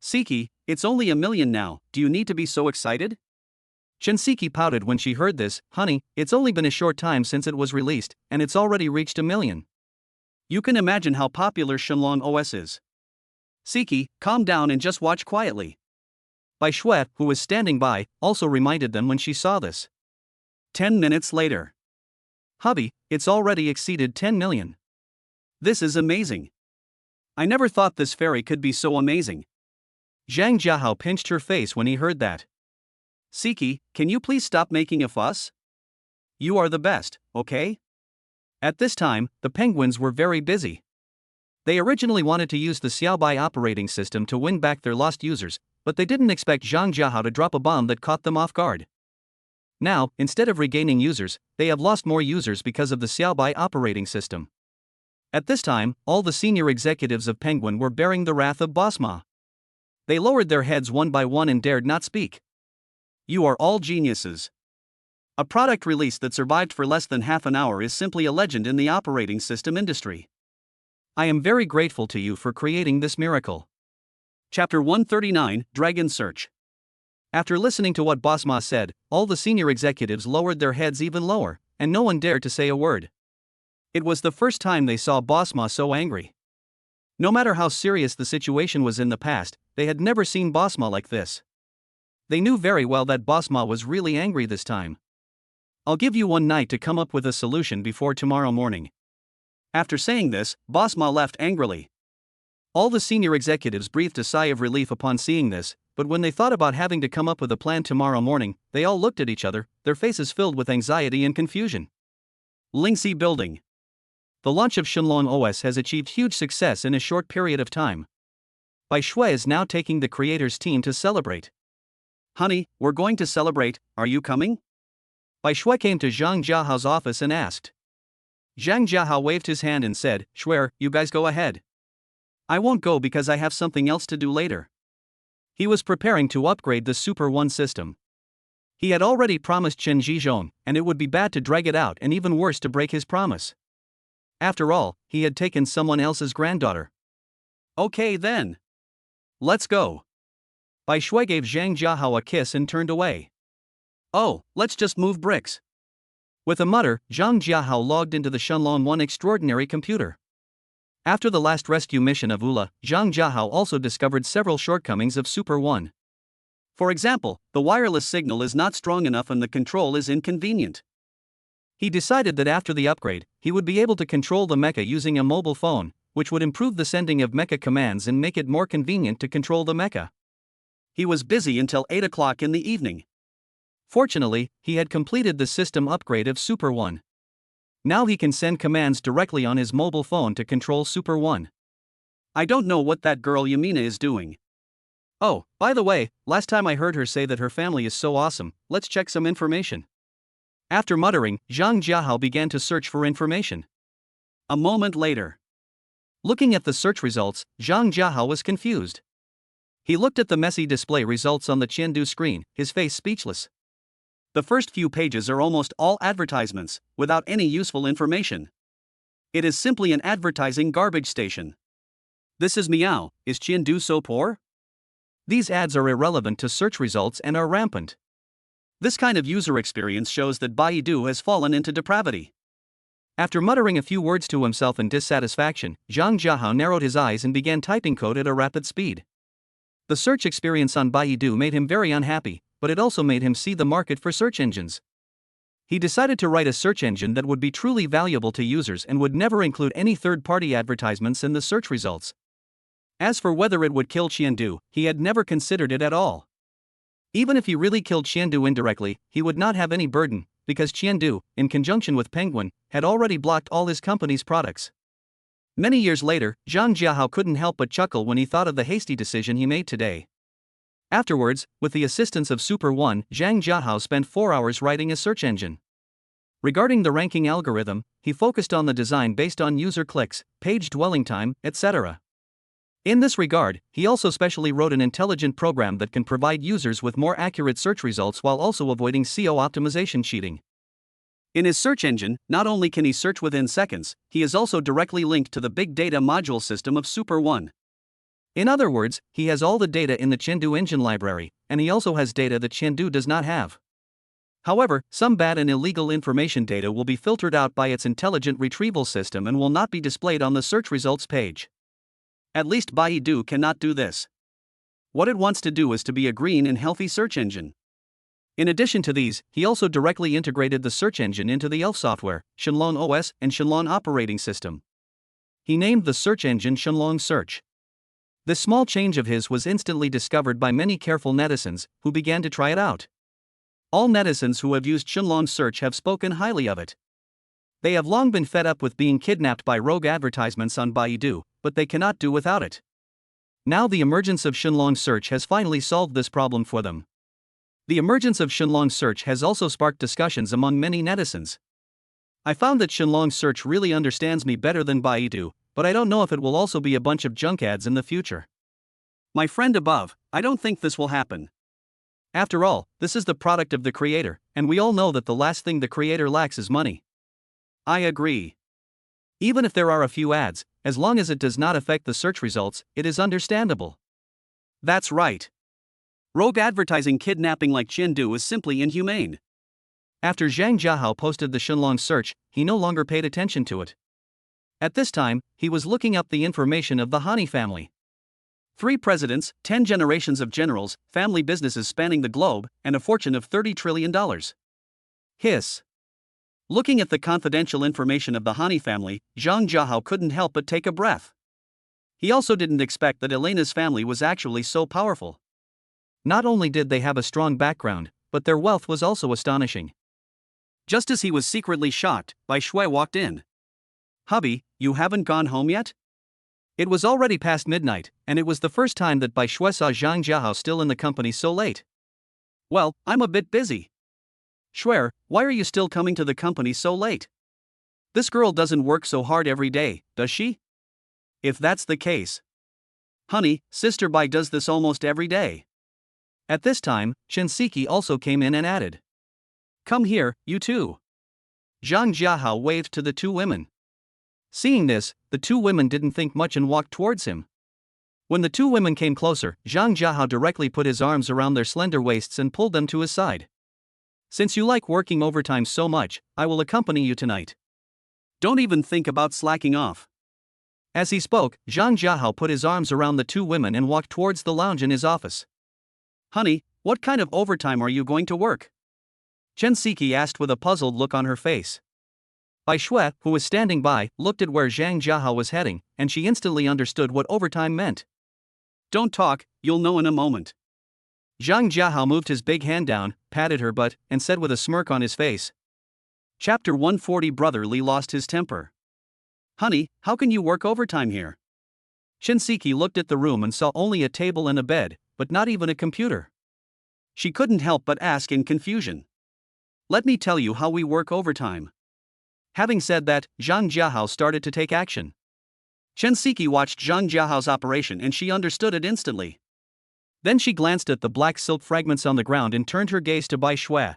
Seki, it's only 1 million now, do you need to be so excited? Shinseki pouted when she heard this. Honey, it's only been a short time since it was released, and it's already reached 1 million. You can imagine how popular Shenlong OS is. Seki, calm down and just watch quietly. Bai Shui, who was standing by, also reminded them when she saw this. 10 minutes later. Hubby, it's already exceeded 10 million. This is amazing. I never thought this fairy could be so amazing. Zhang Jiahao pinched her face when he heard that. Seki, can you please stop making a fuss? You are the best, okay? At this time, the penguins were very busy. They originally wanted to use the Xiaobai operating system to win back their lost users, but they didn't expect Zhang Jiahao to drop a bomb that caught them off guard. Now, instead of regaining users, they have lost more users because of the Xiaobai operating system. At this time, all the senior executives of Penguin were bearing the wrath of Boss Ma. They lowered their heads one by one and dared not speak. You are all geniuses. A product release that survived for less than half an hour is simply a legend in the operating system industry. I am very grateful to you for creating this miracle. Chapter 139, Dragon Search. After listening to what Boss Ma said, all the senior executives lowered their heads even lower, and no one dared to say a word. It was the first time they saw Boss Ma so angry. No matter how serious the situation was in the past, they had never seen Boss Ma like this. They knew very well that Boss Ma was really angry this time. I'll give you 1 night to come up with a solution before tomorrow morning. After saying this, Boss Ma left angrily. All the senior executives breathed a sigh of relief upon seeing this, but when they thought about having to come up with a plan tomorrow morning, they all looked at each other, their faces filled with anxiety and confusion. Lingxi Building. The launch of Shenlong OS has achieved huge success in a short period of time. Bai Shui is now taking the creators' team to celebrate. Honey, we're going to celebrate, are you coming? Bai Shui came to Zhang Jiahao's office and asked. Zhang Jiahao waved his hand and said, Shui, you guys go ahead. I won't go because I have something else to do later. He was preparing to upgrade the Super 1 system. He had already promised Chen Zhizhong, and it would be bad to drag it out and even worse to break his promise. After all, he had taken someone else's granddaughter. Okay then. Let's go. Bai Shui gave Zhang Jiahao a kiss and turned away. Oh, let's just move bricks. With a mutter, Zhang Jiahao logged into the Shenlong 1 extraordinary computer. After the last rescue mission of Ula, Zhang Jiahao also discovered several shortcomings of Super 1. For example, the wireless signal is not strong enough and the control is inconvenient. He decided that after the upgrade, he would be able to control the mecha using a mobile phone, which would improve the sending of mecha commands and make it more convenient to control the mecha. He was busy until 8 o'clock in the evening. Fortunately, he had completed the system upgrade of Super 1. Now he can send commands directly on his mobile phone to control Super 1. I don't know what that girl Yamina is doing. Oh, by the way, last time I heard her say that her family is so awesome, let's check some information. After muttering, Zhang Jiahao began to search for information. A moment later. Looking at the search results, Zhang Jiahao was confused. He looked at the messy display results on the Qiandu screen, his face speechless. The first few pages are almost all advertisements, without any useful information. It is simply an advertising garbage station. This is Meow, is Qiandu so poor? These ads are irrelevant to search results and are rampant. This kind of user experience shows that Baidu has fallen into depravity. After muttering a few words to himself in dissatisfaction, Zhang Jiahao narrowed his eyes and began typing code at a rapid speed. The search experience on Baidu made him very unhappy, but it also made him see the market for search engines. He decided to write a search engine that would be truly valuable to users and would never include any third-party advertisements in the search results. As for whether it would kill Qiandu, he had never considered it at all. Even if he really killed Qiandu indirectly, he would not have any burden, because Qiandu, in conjunction with Penguin, had already blocked all his company's products. Many years later, Zhang Jiahao couldn't help but chuckle when he thought of the hasty decision he made today. Afterwards, with the assistance of Super 1, Zhang Jiahao spent 4 hours writing a search engine. Regarding the ranking algorithm, he focused on the design based on user clicks, page dwelling time, etc. In this regard, he also specially wrote an intelligent program that can provide users with more accurate search results while also avoiding SEO optimization cheating. In his search engine, not only can he search within seconds, he is also directly linked to the big data module system of Super One. In other words, he has all the data in the Chengdu engine library, and he also has data that Chengdu does not have. However, some bad and illegal information data will be filtered out by its intelligent retrieval system and will not be displayed on the search results page. At least Baidu cannot do this. What it wants to do is to be a green and healthy search engine. In addition to these, he also directly integrated the search engine into the ELF software, Shenlong OS, and Shenlong operating system. He named the search engine Shenlong Search. This small change of his was instantly discovered by many careful netizens, who began to try it out. All netizens who have used Shenlong Search have spoken highly of it. They have long been fed up with being kidnapped by rogue advertisements on Baidu, but they cannot do without it. Now the emergence of Shenlong Search has finally solved this problem for them. The emergence of Shenlong Search has also sparked discussions among many netizens. I found that Shenlong Search really understands me better than Baidu, but I don't know if it will also be a bunch of junk ads in the future. My friend above, I don't think this will happen. After all, this is the product of the creator, and we all know that the last thing the creator lacks is money. I agree. Even if there are a few ads, as long as it does not affect the search results, it is understandable. That's right. Rogue advertising kidnapping like Chengdu is simply inhumane. After Zhang Jiahao posted the Shenlong Search, he no longer paid attention to it. At this time, he was looking up the information of the Han family. 3 presidents, 10 generations of generals, family businesses spanning the globe, and a fortune of $30 trillion. Hiss. Looking at the confidential information of the Han family, Zhang Jiahao couldn't help but take a breath. He also didn't expect that Elena's family was actually so powerful. Not only did they have a strong background, but their wealth was also astonishing. Just as he was secretly shocked, Bai Shui walked in. "Hubby, you haven't gone home yet?" It was already past midnight, and it was the first time that Bai Shui saw Zhang Jiahao still in the company so late. "Well, I'm a bit busy." "Shui, why are you still coming to the company so late? This girl doesn't work so hard every day, does she?" "If that's the case. Honey, Sister Bai does this almost every day." At this time, Chen Siki also came in and added, "Come here, you two." Zhang Jiahao waved to the 2 women. Seeing this, the 2 women didn't think much and walked towards him. When the 2 women came closer, Zhang Jiahao directly put his arms around their slender waists and pulled them to his side. "Since you like working overtime so much, I will accompany you tonight. Don't even think about slacking off." As he spoke, Zhang Jiahao put his arms around the 2 women and walked towards the lounge in his office. "Honey, what kind of overtime are you going to work?" Chen Siki asked with a puzzled look on her face. Bai Shui, who was standing by, looked at where Zhang Jiahao was heading, and she instantly understood what overtime meant. "Don't talk, you'll know in a moment." Zhang Jiahao moved his big hand down, patted her butt, and said with a smirk on his face. Chapter 140 Brother Li lost his temper. "Honey, how can you work overtime here?" Chen Siki looked at the room and saw only a table and a bed, but not even a computer. She couldn't help but ask in confusion. "Let me tell you how we work overtime." Having said that, Zhang Jiahao started to take action. Chen Siki watched Zhang Jiahao's operation and she understood it instantly. Then she glanced at the black silk fragments on the ground and turned her gaze to Bai Shui.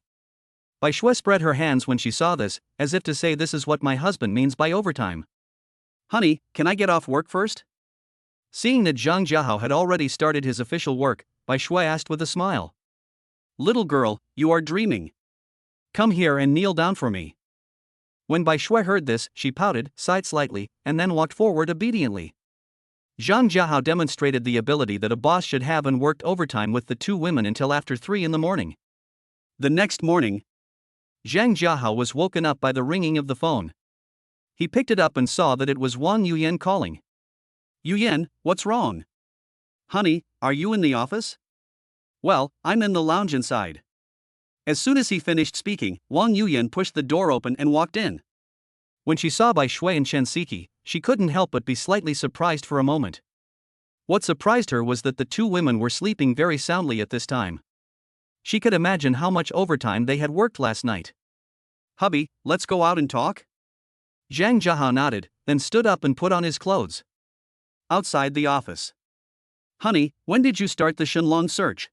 Bai Shui spread her hands when she saw this, as if to say, "This is what my husband means by overtime." "Honey, can I get off work first?" Seeing that Zhang Jiahao had already started his official work, Bai Shui asked with a smile. "Little girl, you are dreaming. Come here and kneel down for me." When Bai Shui heard this, she pouted, sighed slightly, and then walked forward obediently. Zhang Jiahao demonstrated the ability that a boss should have and worked overtime with the 2 women until after 3 in the morning. The next morning, Zhang Jiahao was woken up by the ringing of the phone. He picked it up and saw that it was Wang Yuyan calling. "Yuyan, what's wrong?" "Honey, are you in the office?" "Well, I'm in the lounge inside." As soon as he finished speaking, Wang Yuyan pushed the door open and walked in. When she saw Bai Shui and Chen Siki, she couldn't help but be slightly surprised for a moment. What surprised her was that the 2 women were sleeping very soundly at this time. She could imagine how much overtime they had worked last night. "Hubby, let's go out and talk?" Zhang Jiahao nodded, then stood up and put on his clothes. Outside the office, Honey, when did you start the Shenlong search?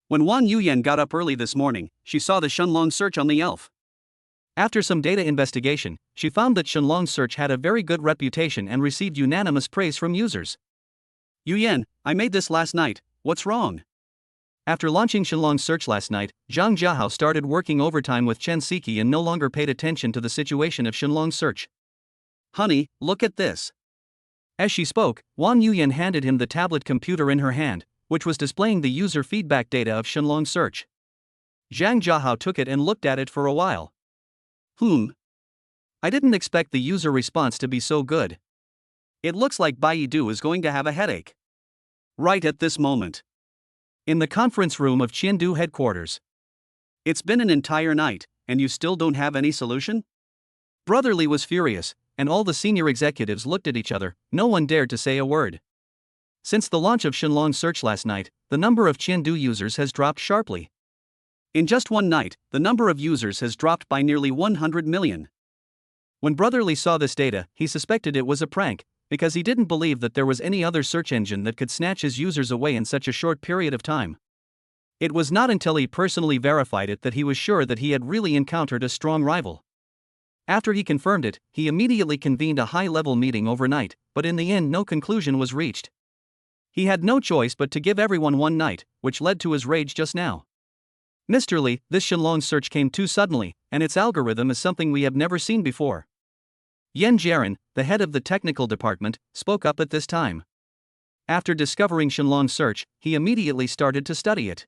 When Wan Yuyan got up early this morning, she saw the Shenlong search on the elf. After some data investigation, she found that Shenlong's search had a very good reputation and received unanimous praise from users. Yuyan, I made this last night, what's wrong? After launching Shenlong's search last night, Zhang Jiahao started working overtime with Chen Siki and no longer paid attention to the situation of Shenlong's search. Honey, look at this. As she spoke, Wan Yuyan handed him the tablet computer in her hand, which was displaying the user feedback data of Shenlong's search. Zhang Jiahao took it and looked at it for a while. I didn't expect the user response to be so good. It looks like Baidu is going to have a headache. Right at this moment. In the conference room of Qiandu headquarters. It's been an entire night, and you still don't have any solution? Brother Li was furious, and all the senior executives looked at each other, no one dared to say a word. Since the launch of Shenlong search last night, the number of Qiandu users has dropped sharply. In just one night, the number of users has dropped by nearly 100 million. When Brother Li saw this data, he suspected it was a prank, because he didn't believe that there was any other search engine that could snatch his users away in such a short period of time. It was not until he personally verified it that he was sure that he had really encountered a strong rival. After he confirmed it, he immediately convened a high-level meeting overnight, but in the end no conclusion was reached. He had no choice but to give everyone one night, which led to his rage just now. Mr. Li, this Shenlong search came too suddenly, and its algorithm is something we have never seen before. Yan Jiaran, the head of the technical department, spoke up at this time. After discovering Shenlong's search, he immediately started to study it.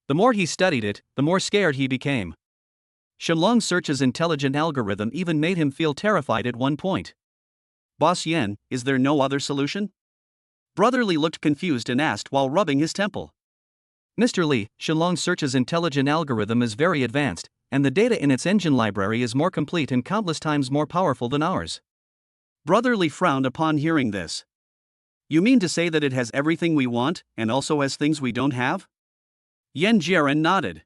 The more he studied it, the more scared he became. Shenlong search's intelligent algorithm even made him feel terrified at one point. Boss Yan, is there no other solution? Brother Li looked confused and asked while rubbing his temple. Mr. Li, Shenlong search's intelligent algorithm is very advanced, and the data in its engine library is more complete and countless times more powerful than ours. Brother Li frowned upon hearing this. You mean to say that it has everything we want, and also has things we don't have? Yan Jiaran nodded.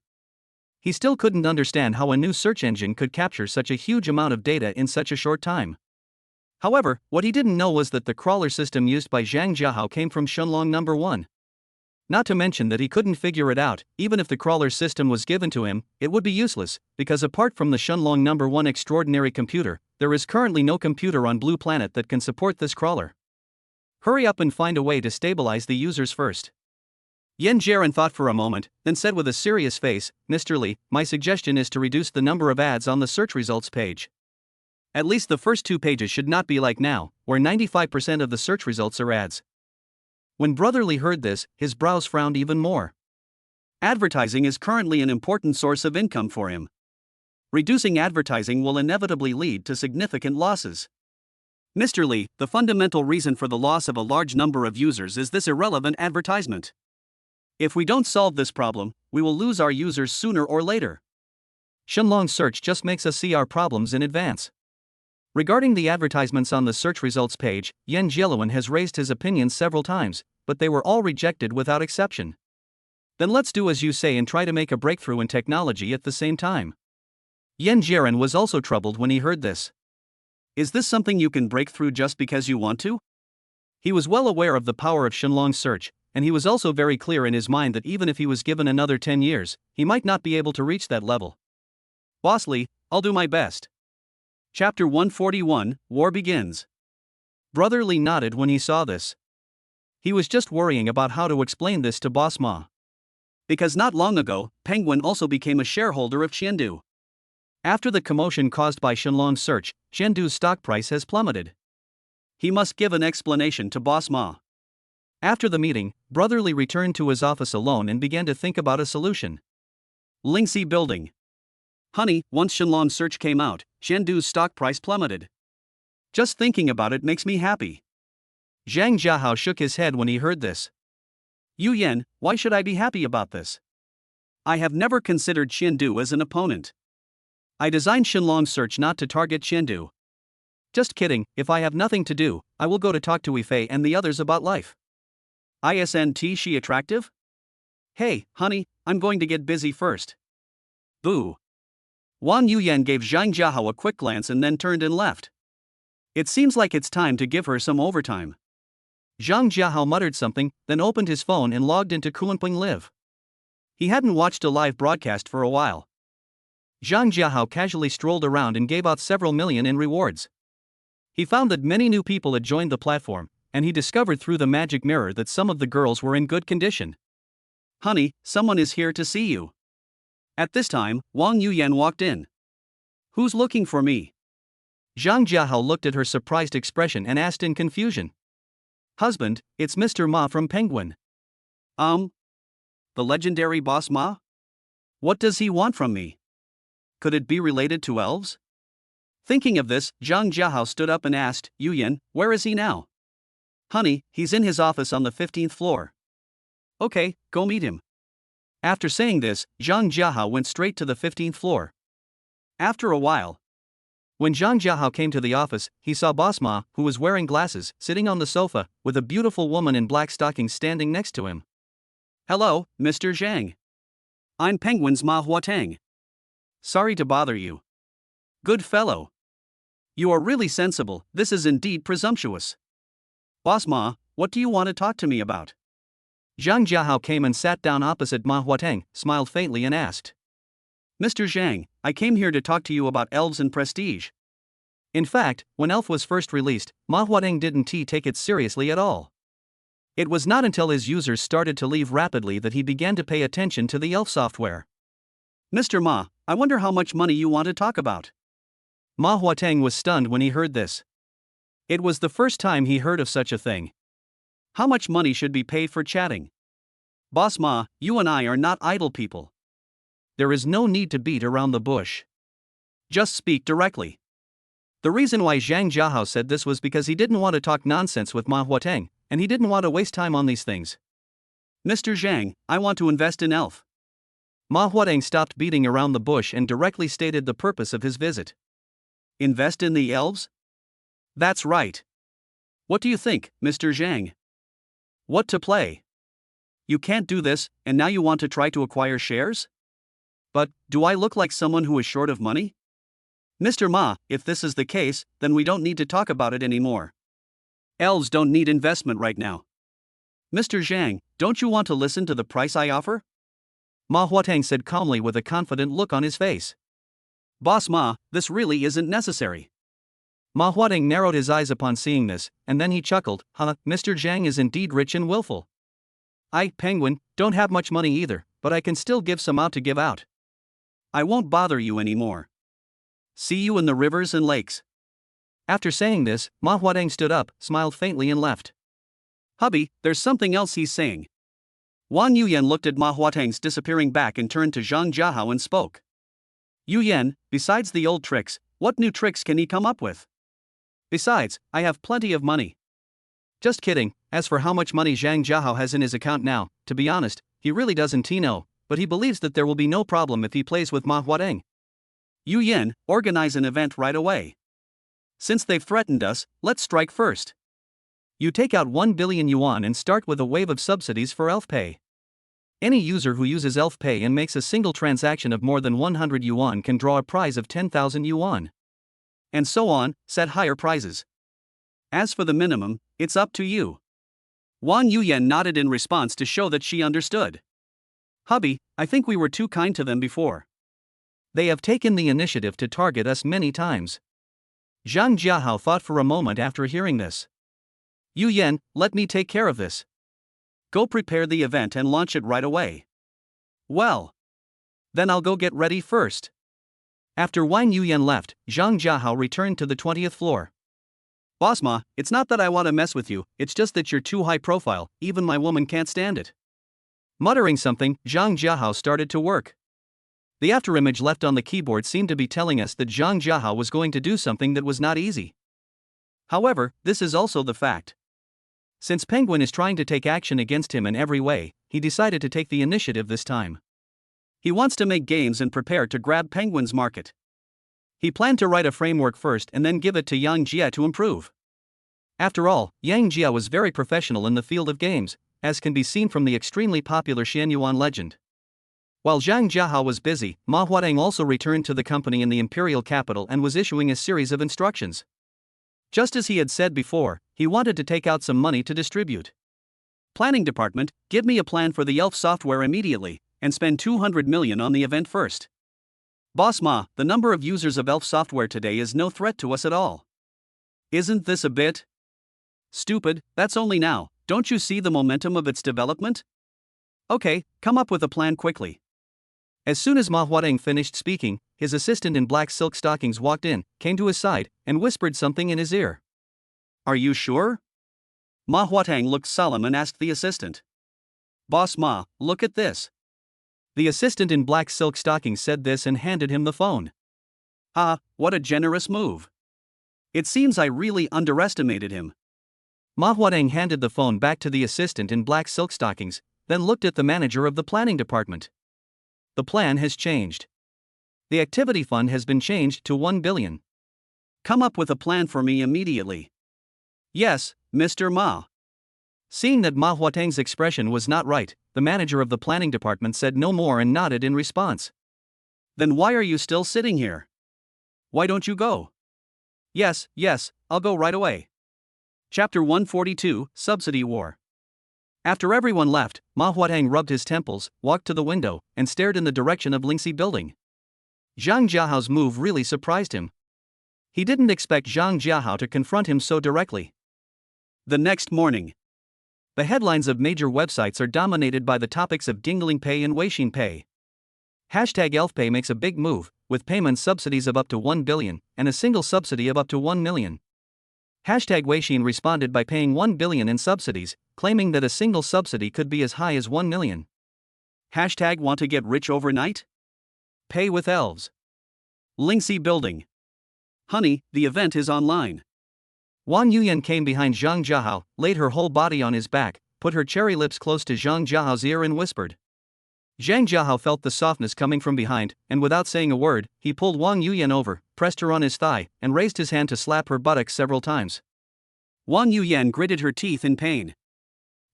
He still couldn't understand how a new search engine could capture such a huge amount of data in such a short time. However, what he didn't know was that the crawler system used by Zhang Jiahao came from Shenlong No. 1. Not to mention that he couldn't figure it out. Even if the crawler system was given to him, it would be useless, because apart from the Shenlong No. 1 extraordinary computer, there is currently no computer on Blue Planet that can support this crawler. Hurry up and find a way to stabilize the users first. Yan Jiaran thought for a moment, then said with a serious face, Mr. Li, my suggestion is to reduce the number of ads on the search results page. At least the first 2 pages should not be like now, where 95% of the search results are ads. When Brother Li heard this, his brows frowned even more. Advertising is currently an important source of income for him. Reducing advertising will inevitably lead to significant losses. Mr. Li, the fundamental reason for the loss of a large number of users is this irrelevant advertisement. If we don't solve this problem, we will lose our users sooner or later. Shenlong search just makes us see our problems in advance. Regarding the advertisements on the search results page, Yan Jialuan has raised his opinions several times, but they were all rejected without exception. Then let's do as you say and try to make a breakthrough in technology at the same time. Yan Jiaran was also troubled when he heard this. Is this something you can break through just because you want to? He was well aware of the power of Shenlong search, and he was also very clear in his mind that even if he was given another 10 years, he might not be able to reach that level. Boss Li, I'll do my best. Chapter 141, War Begins. Brother Li nodded when he saw this. He was just worrying about how to explain this to Boss Ma. Because not long ago, Penguin also became a shareholder of Qiandu. After the commotion caused by Shenlong's search, Qiandu's stock price has plummeted. He must give an explanation to Boss Ma. After the meeting, Brother Li returned to his office alone and began to think about a solution. Lingxi Building. Honey, once Shenlong's search came out, Qiandu's stock price plummeted. Just thinking about it makes me happy. Zhang Jiahao shook his head when he heard this. Yu Yan, why should I be happy about this? I have never considered Qiandu as an opponent. I designed Shenlong's search not to target Qiandu. Just kidding, if I have nothing to do, I will go to talk to Ifei and the others about life. Isn't she attractive? Hey, honey, I'm going to get busy first. Boo. Wan Yuyan gave Zhang Jiahao a quick glance and then turned and left. It seems like it's time to give her some overtime. Zhang Jiahao muttered something, then opened his phone and logged into Kunpeng Live. He hadn't watched a live broadcast for a while. Zhang Jiahao casually strolled around and gave out several million in rewards. He found that many new people had joined the platform, and he discovered through the magic mirror that some of the girls were in good condition. Honey, someone is here to see you. At this time, Wang Yuyan walked in. Who's looking for me? Zhang Jiahao looked at her surprised expression and asked in confusion. Husband, it's Mr. Ma from Penguin. The legendary boss Ma? What does he want from me? Could it be related to elves? Thinking of this, Zhang Jiahao stood up and asked, Yuyan, where is he now? Honey, he's in his office on the 15th floor. Okay, go meet him. After saying this, Zhang Jiahao went straight to the 15th floor. After a while, when Zhang Jiahao came to the office, he saw Boss Ma, who was wearing glasses, sitting on the sofa, with a beautiful woman in black stockings standing next to him. Hello, Mr. Zhang. I'm Penguin's Ma Huateng. Sorry to bother you. Good fellow. You are really sensible, this is indeed presumptuous. Boss Ma, what do you want to talk to me about? Zhang Jiahao came and sat down opposite Ma Huateng, smiled faintly and asked. Mr. Zhang, I came here to talk to you about elves and prestige. In fact, when Elf was first released, Ma Huateng didn't take it seriously at all. It was not until his users started to leave rapidly that he began to pay attention to the Elf software. Mr. Ma, I wonder how much money you want to talk about. Ma Huateng was stunned when he heard this. It was the first time he heard of such a thing. How much money should be paid for chatting? Boss Ma, you and I are not idle people. There is no need to beat around the bush. Just speak directly. The reason why Zhang Jiahao said this was because he didn't want to talk nonsense with Ma Huateng, and he didn't want to waste time on these things. Mr. Zhang, I want to invest in Elf. Ma Huateng stopped beating around the bush and directly stated the purpose of his visit. Invest in the elves? That's right. What do you think, Mr. Zhang? What to play? You can't do this, and now you want to try to acquire shares? But, do I look like someone who is short of money? Mr. Ma, if this is the case, then we don't need to talk about it anymore. Elves don't need investment right now. Mr. Zhang, don't you want to listen to the price I offer? Ma Huateng said calmly with a confident look on his face. Boss Ma, this really isn't necessary. Ma Huateng narrowed his eyes upon seeing this, and then he chuckled, Mr. Zhang is indeed rich and willful. I, Penguin, don't have much money either, but I can still give some out to give out. I won't bother you anymore. See you in the rivers and lakes. After saying this, Ma Huateng stood up, smiled faintly and left. Hubby, there's something else he's saying. Wang Yuyan looked at Ma Huateng's disappearing back and turned to Zhang Jiahao and spoke. Yuyan, besides the old tricks, what new tricks can he come up with? Besides, I have plenty of money. Just kidding. As for how much money Zhang Jiahao has in his account now, to be honest, he really doesn't know, but he believes that there will be no problem if he plays with Ma Huateng. Yuyan, organize an event right away. Since they've threatened us, let's strike first. You take out 1 billion yuan and start with a wave of subsidies for Elf Pay. Any user who uses Elf Pay and makes a single transaction of more than 100 yuan can draw a prize of 10,000 yuan. And so on, set higher prizes. As for the minimum, it's up to you. Wang Yuyan nodded in response to show that she understood. Hubby, I think we were too kind to them before. They have taken the initiative to target us many times. Zhang Jiahao thought for a moment after hearing this. Yuyan, let me take care of this. Go prepare the event and launch it right away. Well. Then I'll go get ready first. After Wang Yuyan left, Zhang Jiahao returned to the 20th floor. Boss Ma, it's not that I want to mess with you, it's just that you're too high profile, even my woman can't stand it. Muttering something, Zhang Jiahao started to work. The afterimage left on the keyboard seemed to be telling us that Zhang Jiahao was going to do something that was not easy. However, this is also the fact. Since Penguin is trying to take action against him in every way, he decided to take the initiative this time. He wants to make games and prepare to grab Penguin's market. He planned to write a framework first and then give it to Yang Jia to improve. After all, Yang Jia was very professional in the field of games, as can be seen from the extremely popular Xianyuan legend. While Zhang Jiahao was busy, Ma Huateng also returned to the company in the imperial capital and was issuing a series of instructions. Just as he had said before, he wanted to take out some money to distribute. Planning department, give me a plan for the ELF software immediately, and spend 200 million on the event first. Boss Ma, the number of users of ELF software today is no threat to us at all. Isn't this a bit stupid? That's only now, don't you see the momentum of its development? Okay, come up with a plan quickly. As soon as Ma Huateng finished speaking, his assistant in black silk stockings walked in, came to his side, and whispered something in his ear. Are you sure? Ma Huateng looked solemn and asked the assistant. Boss Ma, look at this. The assistant in black silk stockings said this and handed him the phone. Ah, what a generous move. It seems I really underestimated him. Ma Huateng handed the phone back to the assistant in black silk stockings, then looked at the manager of the planning department. The plan has changed. The activity fund has been changed to 1 billion. Come up with a plan for me immediately. Yes, Mr. Ma. Seeing that Ma Huateng's expression was not right, the manager of the planning department said no more and nodded in response. Then why are you still sitting here? Why don't you go? Yes, I'll go right away. Chapter 142, Subsidy War. After everyone left, Ma Huateng rubbed his temples, walked to the window, and stared in the direction of Lingxi building. Zhang Jiahao's move really surprised him. He didn't expect Zhang Jiahao to confront him so directly. The next morning. The headlines of major websites are dominated by the topics of Dingling Pay and Weixin Pay. #ElfPay makes a big move, with payment subsidies of up to 1 billion, and a single subsidy of up to 1 million. #Weixin responded by paying 1 billion in subsidies, claiming that a single subsidy could be as high as 1 million. #Want to get rich overnight? Pay with elves. Lingxi building. Honey, the event is online. Wang Yuyan came behind Zhang Jiahao, laid her whole body on his back, put her cherry lips close to Zhang Jiahao's ear and whispered. Zhang Jiahao felt the softness coming from behind, and without saying a word, he pulled Wang Yuyan over, pressed her on his thigh, and raised his hand to slap her buttocks several times. Wang Yuyan gritted her teeth in pain.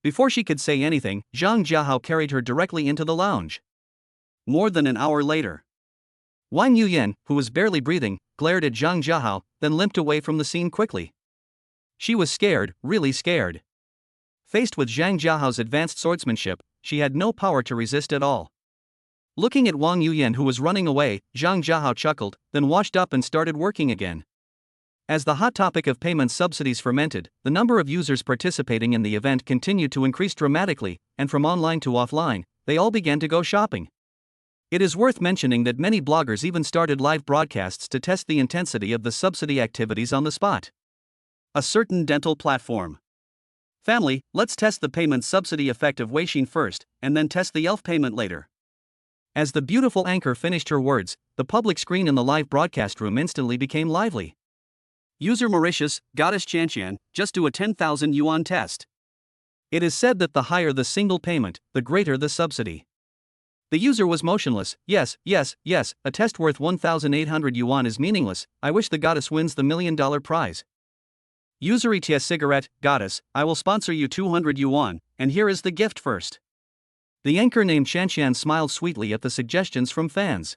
Before she could say anything, Zhang Jiahao carried her directly into the lounge. More than an hour later. Wang Yuyan, who was barely breathing, glared at Zhang Jiahao, then limped away from the scene quickly. She was scared, really scared. Faced with Zhang Jiahao's advanced swordsmanship, she had no power to resist at all. Looking at Wang Yuyan, who was running away, Zhang Jiahao chuckled, then washed up and started working again. As the hot topic of payment subsidies fermented, the number of users participating in the event continued to increase dramatically, and from online to offline, they all began to go shopping. It is worth mentioning that many bloggers even started live broadcasts to test the intensity of the subsidy activities on the spot. A certain dental platform. Family, let's test the payment subsidy effect of Weixin first, and then test the ELF payment later. As the beautiful anchor finished her words, the public screen in the live broadcast room instantly became lively. User Mauritius, Goddess Chantian, just do a 10,000 yuan test. It is said that the higher the single payment, the greater the subsidy. The user was motionless. Yes, a test worth 1,800 yuan is meaningless. I wish the goddess wins the $1 million prize. User ETS cigarette, Goddess, I will sponsor you 200 yuan, and here is the gift first. The anchor named Chanshan smiled sweetly at the suggestions from fans.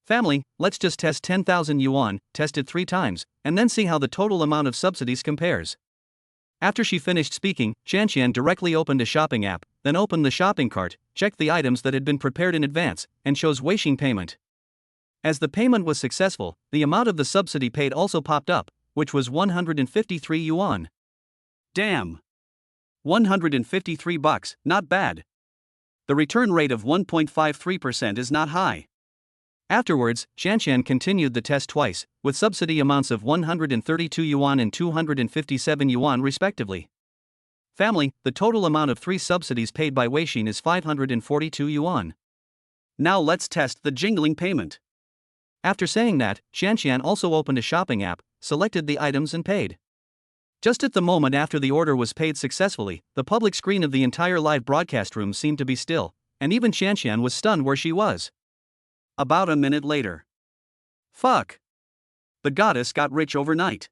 Family, let's just test 10,000 yuan, test it 3 times, and then see how the total amount of subsidies compares. After she finished speaking, Chanshan directly opened a shopping app, then opened the shopping cart, checked the items that had been prepared in advance, and chose Weixin payment. As the payment was successful, the amount of the subsidy paid also popped up, which was 153 yuan. Damn. 153 bucks, not bad. The return rate of 1.53% is not high. Afterwards, Chanshan continued the test twice, with subsidy amounts of 132 yuan and 257 yuan respectively. Family, the total amount of 3 subsidies paid by Weixin is 542 yuan. Now let's test the jingling payment. After saying that, Chanshan also opened a shopping app, selected the items and paid. Just at the moment after the order was paid successfully, the public screen of the entire live broadcast room seemed to be still, and even Chanshan was stunned where she was. About a minute later. Fuck. The goddess got rich overnight.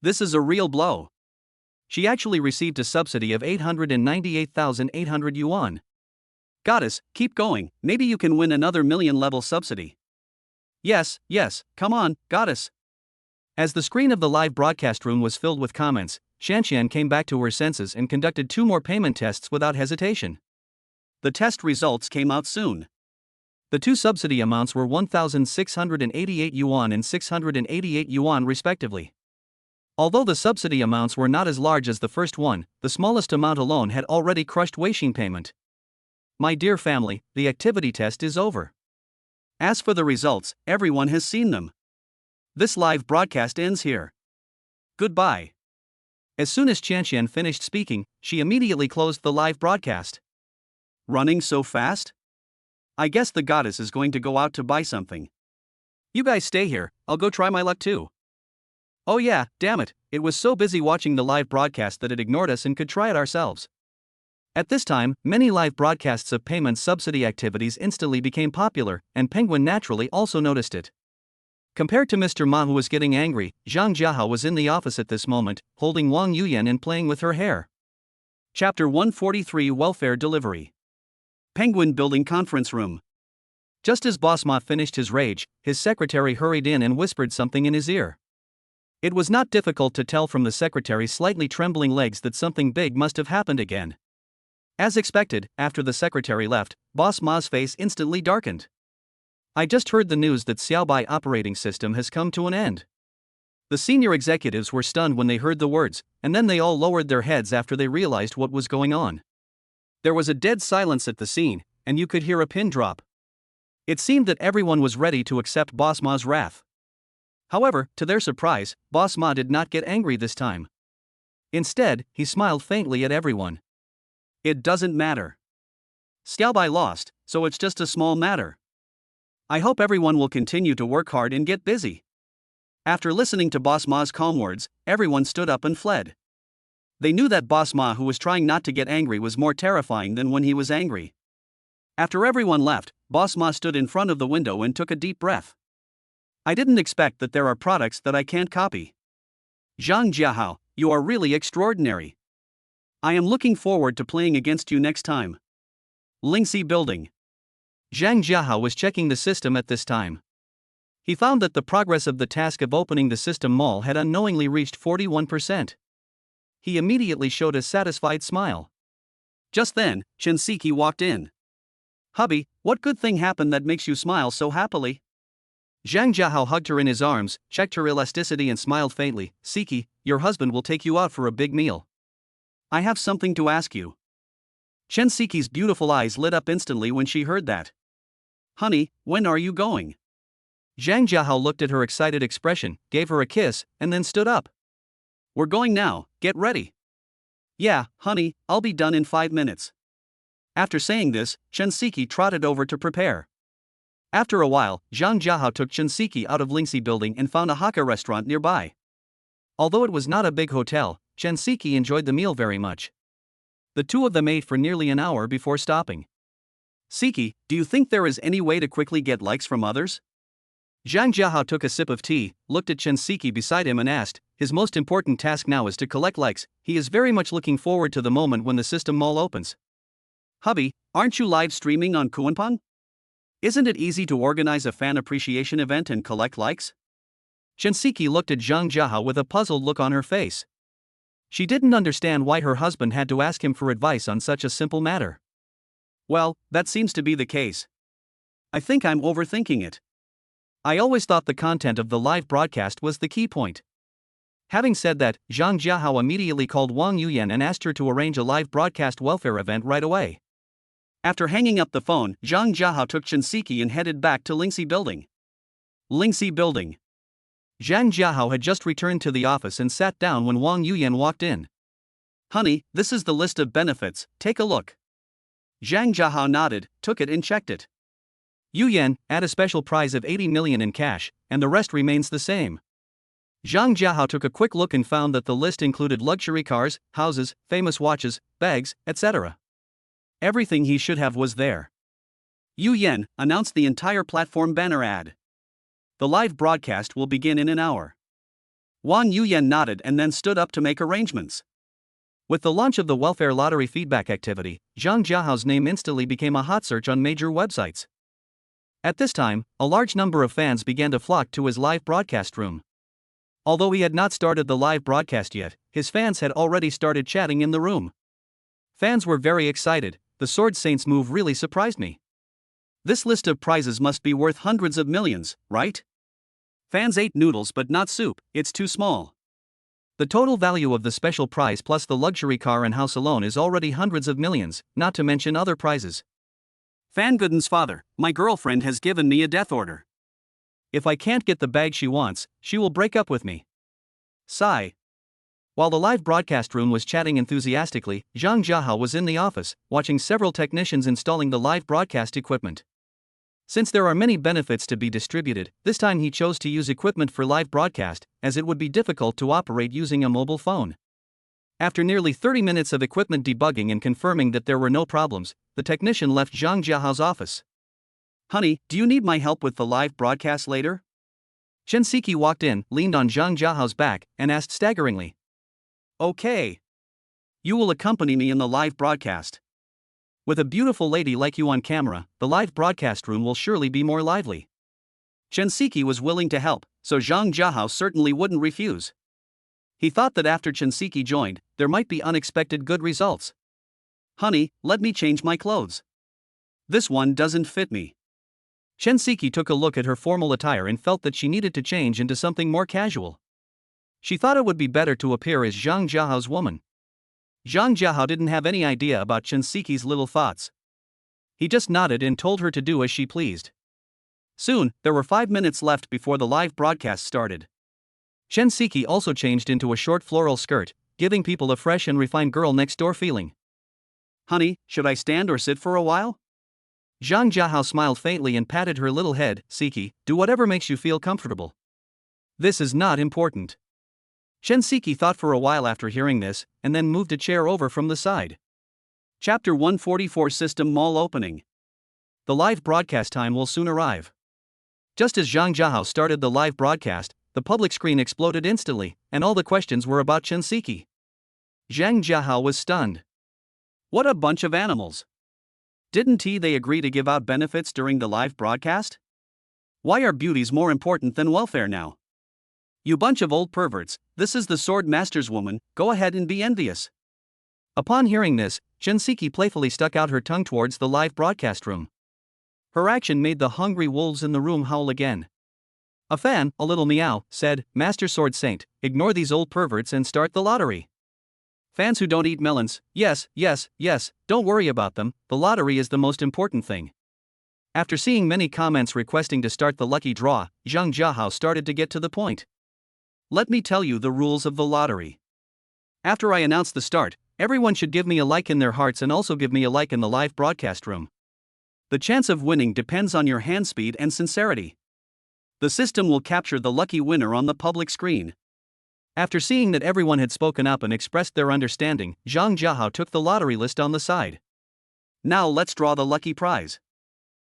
This is a real blow. She actually received a subsidy of 898,800 yuan. Goddess, keep going, maybe you can win another million level subsidy. Yes, come on, goddess. As the screen of the live broadcast room was filled with comments, Qian came back to her senses and conducted 2 more payment tests without hesitation. The test results came out soon. The 2 subsidy amounts were 1,688 yuan and 688 yuan respectively. Although the subsidy amounts were not as large as the first one, the smallest amount alone had already crushed Weixin payment. My dear family, the activity test is over. As for the results, everyone has seen them. This live broadcast ends here. Goodbye. As soon as Qian finished speaking, she immediately closed the live broadcast. Running so fast? I guess the goddess is going to go out to buy something. You guys stay here, I'll go try my luck too. Oh yeah, damn it, it was so busy watching the live broadcast that it ignored us and could try it ourselves. At this time, many live broadcasts of payment subsidy activities instantly became popular, and Penguin naturally also noticed it. Compared to Mr. Ma, who was getting angry, Zhang Jiahao was in the office at this moment, holding Wang Yuyan and playing with her hair. Chapter 143 Welfare Delivery. Penguin Building Conference Room. Just as Boss Ma finished his rage, his secretary hurried in and whispered something in his ear. It was not difficult to tell from the secretary's slightly trembling legs that something big must have happened again. As expected, after the secretary left, Boss Ma's face instantly darkened. I just heard the news that Xiaobai operating system has come to an end. The senior executives were stunned when they heard the words, and then they all lowered their heads after they realized what was going on. There was a dead silence at the scene, and you could hear a pin drop. It seemed that everyone was ready to accept Boss Ma's wrath. However, to their surprise, Boss Ma did not get angry this time. Instead, he smiled faintly at everyone. It doesn't matter. Xiaobai lost, so it's just a small matter. I hope everyone will continue to work hard and get busy. After listening to Boss Ma's calm words, everyone stood up and fled. They knew that Boss Ma, who was trying not to get angry, was more terrifying than when he was angry. After everyone left, Boss Ma stood in front of the window and took a deep breath. I didn't expect that there are products that I can't copy. Zhang Jiahao, you are really extraordinary. I am looking forward to playing against you next time. Linnie Building. Zhang Jiahao was checking the system at this time. He found that the progress of the task of opening the system mall had unknowingly reached 41%. He immediately showed a satisfied smile. Just then, Chen Siki walked in. Hubby, what good thing happened that makes you smile so happily? Zhang Jiahao hugged her in his arms, checked her elasticity and smiled faintly. Siki, your husband will take you out for a big meal. I have something to ask you. Chen Siki's beautiful eyes lit up instantly when she heard that. Honey, when are you going? Zhang Jiahao looked at her excited expression, gave her a kiss, and then stood up. We're going now, get ready. Yeah, honey, I'll be done in 5 minutes. After saying this, Chen Siki trotted over to prepare. After a while, Zhang Jiahao took Chen Siki out of Linnie Building and found a Hakka restaurant nearby. Although it was not a big hotel, Chen Siki enjoyed the meal very much. The two of them ate for nearly an hour before stopping. Siki, do you think there is any way to quickly get likes from others? Zhang Jiahao took a sip of tea, looked at Chen Siki beside him and asked, his most important task now is to collect likes. He is very much looking forward to the moment when the system mall opens. Hubby, aren't you live streaming on Kuanpeng? Isn't it easy to organize a fan appreciation event and collect likes? Chen Siki looked at Zhang Jiahao with a puzzled look on her face. She didn't understand why her husband had to ask him for advice on such a simple matter. Well, that seems to be the case. I think I'm overthinking it. I always thought the content of the live broadcast was the key point. Having said that, Zhang Jiahao immediately called Wang Yuyan and asked her to arrange a live broadcast welfare event right away. After hanging up the phone, Zhang Jiahao took Chen Siki and headed back to Linnie Building. Linnie Building. Zhang Jiahao had just returned to the office and sat down when Wang Yuyan walked in. Honey, this is the list of benefits, take a look. Zhang Jiahao nodded, took it and checked it. Yuyan, add a special prize of 80 million in cash, and the rest remains the same. Zhang Jiahao took a quick look and found that the list included luxury cars, houses, famous watches, bags, etc. Everything he should have was there. Yu Yan announced the entire platform banner ad. The live broadcast will begin in an hour. Wang Yuyan nodded and then stood up to make arrangements. With the launch of the welfare lottery feedback activity, Zhang Jiahao's name instantly became a hot search on major websites. At this time, a large number of fans began to flock to his live broadcast room. Although he had not started the live broadcast yet, his fans had already started chatting in the room. Fans were very excited. The Sword Saint's move really surprised me. This list of prizes must be worth hundreds of millions, right? Fans ate noodles but not soup, it's too small. The total value of the special prize plus the luxury car and house alone is already hundreds of millions, not to mention other prizes. Fangooden's father, my girlfriend has given me a death order. If I can't get the bag she wants, she will break up with me. Sigh. While the live broadcast room was chatting enthusiastically, Zhang Jiahao was in the office, watching several technicians installing the live broadcast equipment. Since there are many benefits to be distributed, this time he chose to use equipment for live broadcast, as it would be difficult to operate using a mobile phone. After nearly 30 minutes of equipment debugging and confirming that there were no problems, the technician left Zhang Jiahao's office. Honey, do you need my help with the live broadcast later? Chen Siki walked in, leaned on Zhang Jiahao's back, and asked staggeringly. Okay. You will accompany me in the live broadcast. With a beautiful lady like you on camera, the live broadcast room will surely be more lively. Chen Siki was willing to help, so Zhang Jiahao certainly wouldn't refuse. He thought that after Chen Siki joined, there might be unexpected good results. Honey, let me change my clothes. This one doesn't fit me. Chen Siki took a look at her formal attire and felt that she needed to change into something more casual. She thought it would be better to appear as Zhang Jiahao's woman. Zhang Jiahao didn't have any idea about Chen Siki's little thoughts. He just nodded and told her to do as she pleased. Soon, there were 5 minutes left before the live broadcast started. Chen Siki also changed into a short floral skirt, giving people a fresh and refined girl next door feeling. Honey, should I stand or sit for a while? Zhang Jiahao smiled faintly and patted her little head. Siki, do whatever makes you feel comfortable. This is not important. Chen Siki thought for a while after hearing this, and then moved a chair over from the side. Chapter 144 System Mall Opening. The live broadcast time will soon arrive. Just as Zhang Jiahao started the live broadcast, the public screen exploded instantly, and all the questions were about Chen Siki. Zhang Jiahao was stunned. What a bunch of animals. Didn't they agree to give out benefits during the live broadcast? Why are beauties more important than welfare now? You bunch of old perverts, this is the Sword Master's woman, go ahead and be envious. Upon hearing this, Chen Siki playfully stuck out her tongue towards the live broadcast room. Her action made the hungry wolves in the room howl again. A fan, a little meow, said, Master Sword Saint, ignore these old perverts and start the lottery. Fans who don't eat melons, yes, don't worry about them, the lottery is the most important thing. After seeing many comments requesting to start the lucky draw, Zhang Jiahao started to get to the point. Let me tell you the rules of the lottery. After I announce the start, everyone should give me a like in their hearts and also give me a like in the live broadcast room. The chance of winning depends on your hand speed and sincerity. The system will capture the lucky winner on the public screen. After seeing that everyone had spoken up and expressed their understanding, Zhang Jiahao took the lottery list on the side. Now let's draw the lucky prize.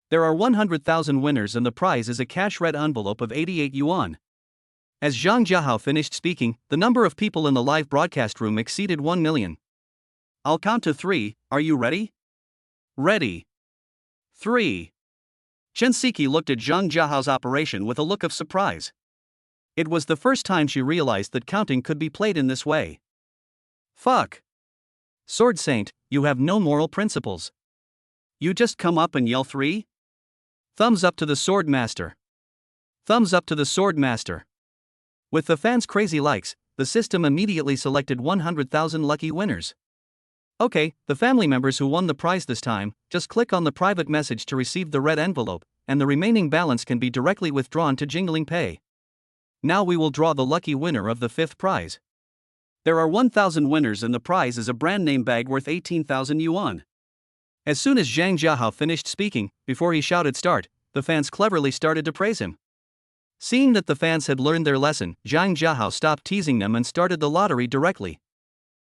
There are 100,000 winners and the prize is a cash red envelope of 88 yuan. As Zhang Jiahao finished speaking, the number of people in the live broadcast room exceeded 1 million. I'll count to 3, are you ready? Ready. 3. Chen Siki looked at Zhang Jiahao's operation with a look of surprise. It was the first time she realized that counting could be played in this way. Fuck. Sword Saint, you have no moral principles. You just come up and yell 3? Thumbs up to the Sword Master. Thumbs up to the Sword Master. With the fans' crazy likes, the system immediately selected 100,000 lucky winners. Okay, the family members who won the prize this time, just click on the private message to receive the red envelope, and the remaining balance can be directly withdrawn to Jingling Pay. Now we will draw the lucky winner of the 5th prize. There are 1,000 winners and the prize is a brand name bag worth 18,000 yuan. As soon as Zhang Jiahao finished speaking, before he shouted start, the fans cleverly started to praise him. Seeing that the fans had learned their lesson, Zhang Jiahao stopped teasing them and started the lottery directly.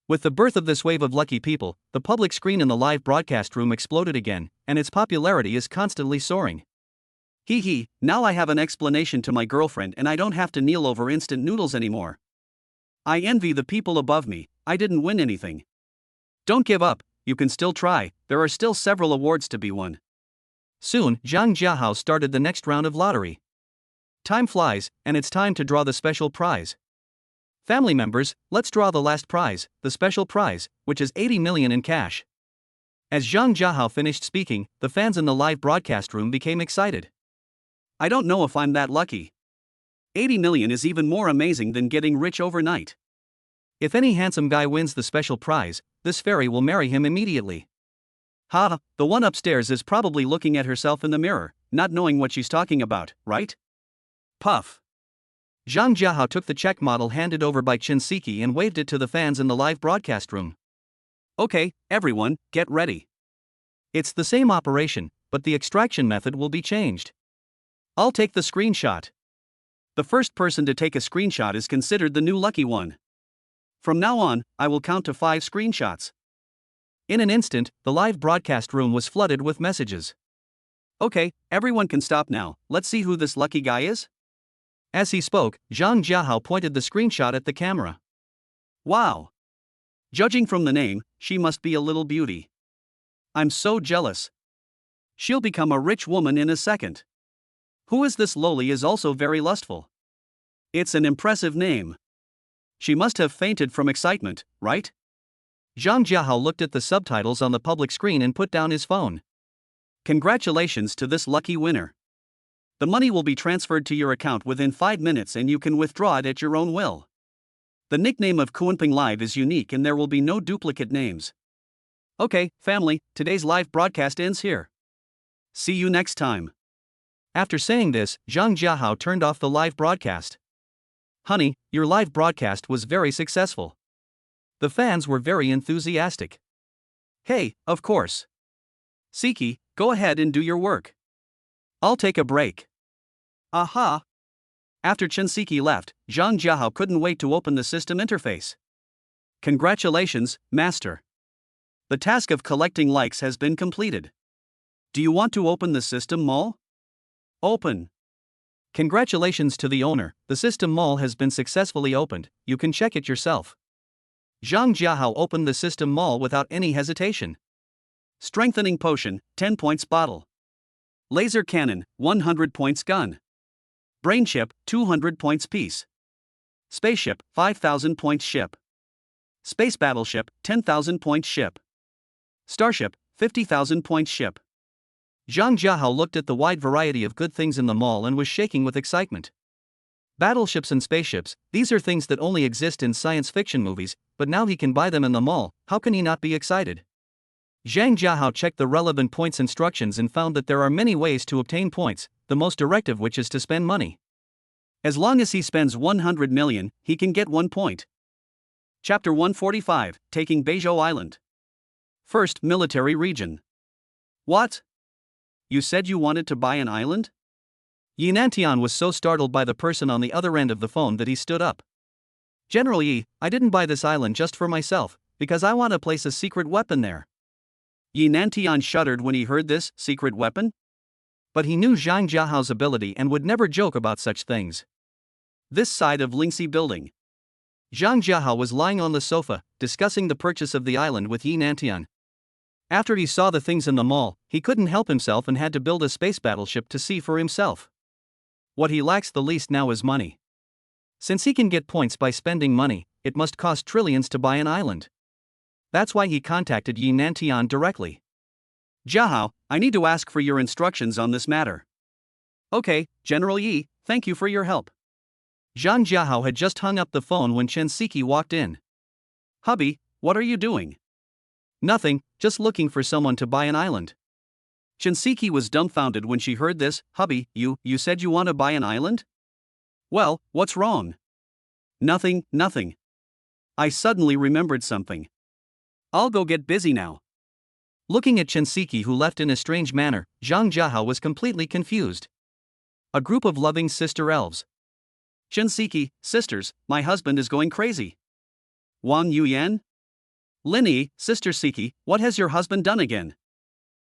With the birth of this wave of lucky people, the public screen in the live broadcast room exploded again, and its popularity is constantly soaring. Hee, now I have an explanation to my girlfriend and I don't have to kneel over instant noodles anymore. I envy the people above me, I didn't win anything. Don't give up, you can still try, there are still several awards to be won. Soon, Zhang Jiahao started the next round of lottery. Time flies, and it's time to draw the special prize. Family members, let's draw the last prize, the special prize, which is 80 million in cash. As Zhang Jiahao finished speaking, the fans in the live broadcast room became excited. I don't know if I'm that lucky. 80 million is even more amazing than getting rich overnight. If any handsome guy wins the special prize, this fairy will marry him immediately. Ha, the one upstairs is probably looking at herself in the mirror, not knowing what she's talking about, right? Puff. Zhang Jiahao took the check model handed over by Chen Siki and waved it to the fans in the live broadcast room. Okay, everyone, get ready. It's the same operation, but the extraction method will be changed. I'll take the screenshot. The first person to take a screenshot is considered the new lucky one. From now on, I will count to 5 screenshots. In an instant, the live broadcast room was flooded with messages. Okay, everyone can stop now, let's see who this lucky guy is. As he spoke, Zhang Jiahao pointed the screenshot at the camera. Wow. Judging from the name, she must be a little beauty. I'm so jealous. She'll become a rich woman in a second. Who is this lowly is also very lustful. It's an impressive name. She must have fainted from excitement, right? Zhang Jiahao looked at the subtitles on the public screen and put down his phone. Congratulations to this lucky winner. The money will be transferred to your account within 5 minutes and you can withdraw it at your own will. The nickname of Kunping Live is unique and there will be no duplicate names. Okay, family, today's live broadcast ends here. See you next time. After saying this, Zhang Jiahao turned off the live broadcast. Honey, your live broadcast was very successful. The fans were very enthusiastic. Hey, of course. Siki, go ahead and do your work. I'll take a break. Aha! After Chen Siki left, Zhang Jiahao couldn't wait to open the system interface. Congratulations, Master. The task of collecting likes has been completed. Do you want to open the system mall? Open. Congratulations to the owner, the system mall has been successfully opened, you can check it yourself. Zhang Jiahao opened the system mall without any hesitation. Strengthening potion, 10 points bottle. Laser cannon, 100 points gun. Brain chip, 200 points piece. Spaceship, 5,000 points ship. Space battleship, 10,000 points ship. Starship, 50,000 points ship. Zhang Jiahao looked at the wide variety of good things in the mall and was shaking with excitement. Battleships and spaceships, these are things that only exist in science fiction movies, but now he can buy them in the mall, how can he not be excited? Zhang Jiahao checked the relevant points instructions and found that there are many ways to obtain points, the most direct of which is to spend money. As long as he spends 100 million, he can get 1 point. Chapter 145, Taking Beizhou Island. First military region. What? You said you wanted to buy an island? Yinantian was so startled by the person on the other end of the phone that he stood up. General Yi, I didn't buy this island just for myself, because I want to place a secret weapon there. Yinantian shuddered when he heard this, secret weapon? But he knew Zhang Jiahao's ability and would never joke about such things. This side of Lingxi building. Zhang Jiahao was lying on the sofa, discussing the purchase of the island with Yinantian. After he saw the things in the mall, he couldn't help himself and had to build a space battleship to see for himself. What he lacks the least now is money. Since he can get points by spending money, it must cost trillions to buy an island. That's why he contacted Yinantian directly. Jiahao, I need to ask for your instructions on this matter. Okay, General Yi, thank you for your help. Zhang Jiahao had just hung up the phone when Chen Siki walked in. Hubby, what are you doing? Nothing, just looking for someone to buy an island. Chen Siki was dumbfounded when she heard this. Hubby, you said you want to buy an island? Well, what's wrong? Nothing. I suddenly remembered something. I'll go get busy now. Looking at Chen Siki, who left in a strange manner, Zhang Jiahao was completely confused. A group of loving sister elves. Chen Siki, sisters, my husband is going crazy. Wang Yuyan? Linnie, sister Siki, what has your husband done again?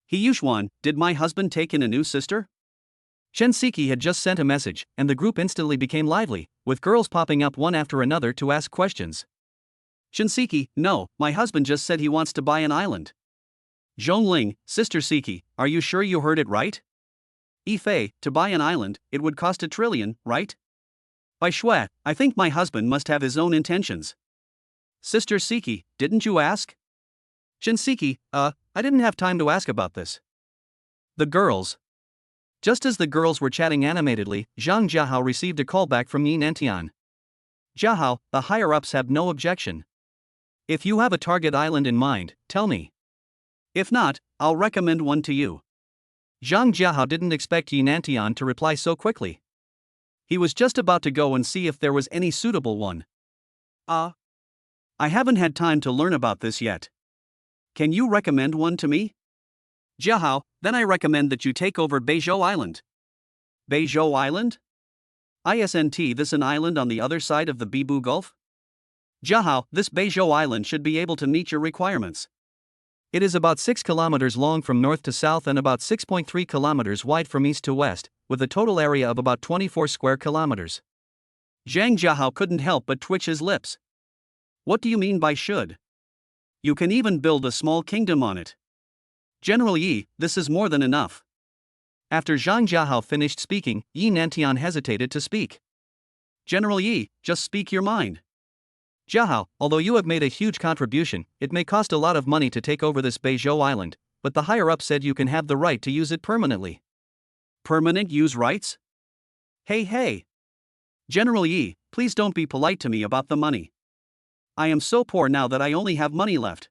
He Yuxuan, did my husband take in a new sister? Chen Siki had just sent a message, and the group instantly became lively, with girls popping up one after another to ask questions. Chen Siki, no, my husband just said he wants to buy an island. Zhongling, sister Siki, are you sure you heard it right? Ifei, to buy an island, it would cost 1 trillion, right? By Shui, I think my husband must have his own intentions. Sister Siki, didn't you ask? Chen Siki, I didn't have time to ask about this. The girls. Just as the girls were chatting animatedly, Zhang Jiahao received a call back from Yi Nantian. Jiahao, the higher-ups have no objection. If you have a target island in mind, tell me. If not, I'll recommend one to you. Zhang Jiahao didn't expect Yi Nantian to reply so quickly. He was just about to go and see if there was any suitable one. I haven't had time to learn about this yet. Can you recommend one to me? Jiahao, then I recommend that you take over Beizhou Island. Beizhou Island? Isn't this an island on the other side of the Bibu Gulf? Jiahao, this Beizhou Island should be able to meet your requirements. It is about 6 kilometers long from north to south and about 6.3 kilometers wide from east to west, with a total area of about 24 square kilometers. Zhang Jiahao couldn't help but twitch his lips. What do you mean by should? You can even build a small kingdom on it. General Yi, this is more than enough. After Zhang Jiahao finished speaking, Yi Nantian hesitated to speak. General Yi, just speak your mind. Jiahao, although you have made a huge contribution, it may cost a lot of money to take over this Beizhou Island, but the higher-up said you can have the right to use it permanently. Permanent use rights? Hey. General Yi, please don't be polite to me about the money. I am so poor now that I only have money left.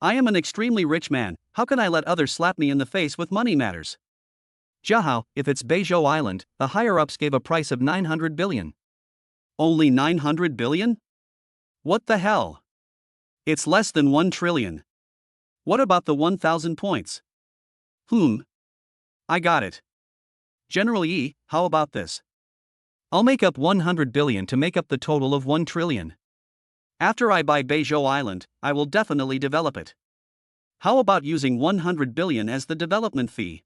I am an extremely rich man, how can I let others slap me in the face with money matters? Jiahao, if it's Beizhou Island, the higher-ups gave a price of 900 billion. Only 900 billion? What the hell? It's less than 1 trillion. What about the 1,000 points? I got it. General Yi, how about this? I'll make up 100 billion to make up the total of 1 trillion. After I buy Beizhou Island, I will definitely develop it. How about using 100 billion as the development fee?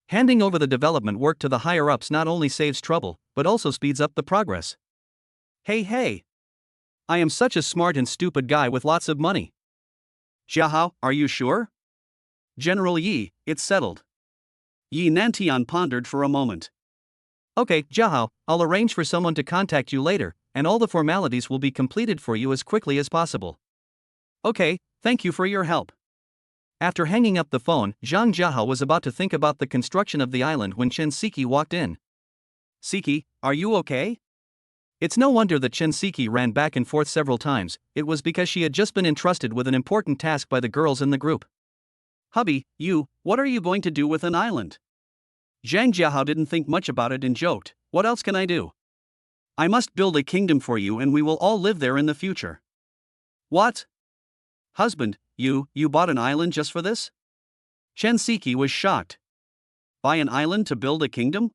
Handing over the development work to the higher-ups not only saves trouble, but also speeds up the progress. Hey. I am such a smart and stupid guy with lots of money. Jiahao, are you sure? General Yi, it's settled. Yi Nantian pondered for a moment. Okay, Jiahao, I'll arrange for someone to contact you later, and all the formalities will be completed for you as quickly as possible. Okay, thank you for your help. After hanging up the phone, Zhang Jiahao was about to think about the construction of the island when Chen Siki walked in. Siki, are you okay? It's no wonder that Chen Siki ran back and forth several times, it was because she had just been entrusted with an important task by the girls in the group. Hubby, what are you going to do with an island? Zhang Jiahao didn't think much about it and joked, what else can I do? I must build a kingdom for you and we will all live there in the future. What? Husband, you bought an island just for this? Chen Siki was shocked. Buy an island to build a kingdom?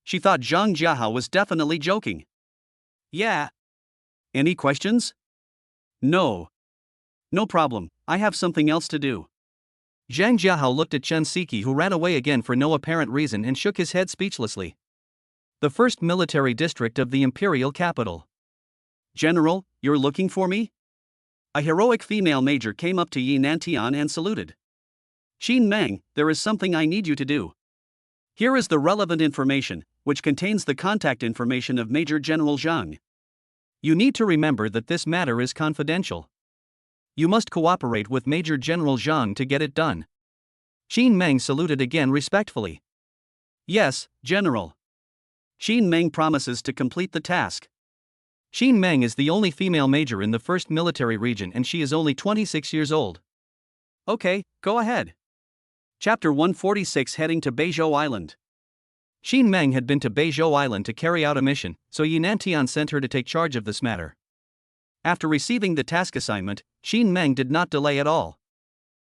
She thought Zhang Jiahao was definitely joking. Yeah. Any questions? No. No problem, I have something else to do. Zhang Jiahao looked at Chen Siki, who ran away again for no apparent reason, and shook his head speechlessly. The first military district of the imperial capital. General, you're looking for me? A heroic female major came up to Yi Nantian and saluted. Xin Meng, there is something I need you to do. Here is the relevant information, which contains the contact information of Major General Zhang. You need to remember that this matter is confidential. You must cooperate with Major General Zhang to get it done. Xin Meng saluted again respectfully. Yes, General. Xin Meng promises to complete the task. Xin Meng is the only female major in the first military region and she is only 26 years old. Okay, go ahead. Chapter 146, heading to Beizhou Island. Xin Meng had been to Beizhou Island to carry out a mission, so Yi Nantian sent her to take charge of this matter. After receiving the task assignment, Xin Meng did not delay at all.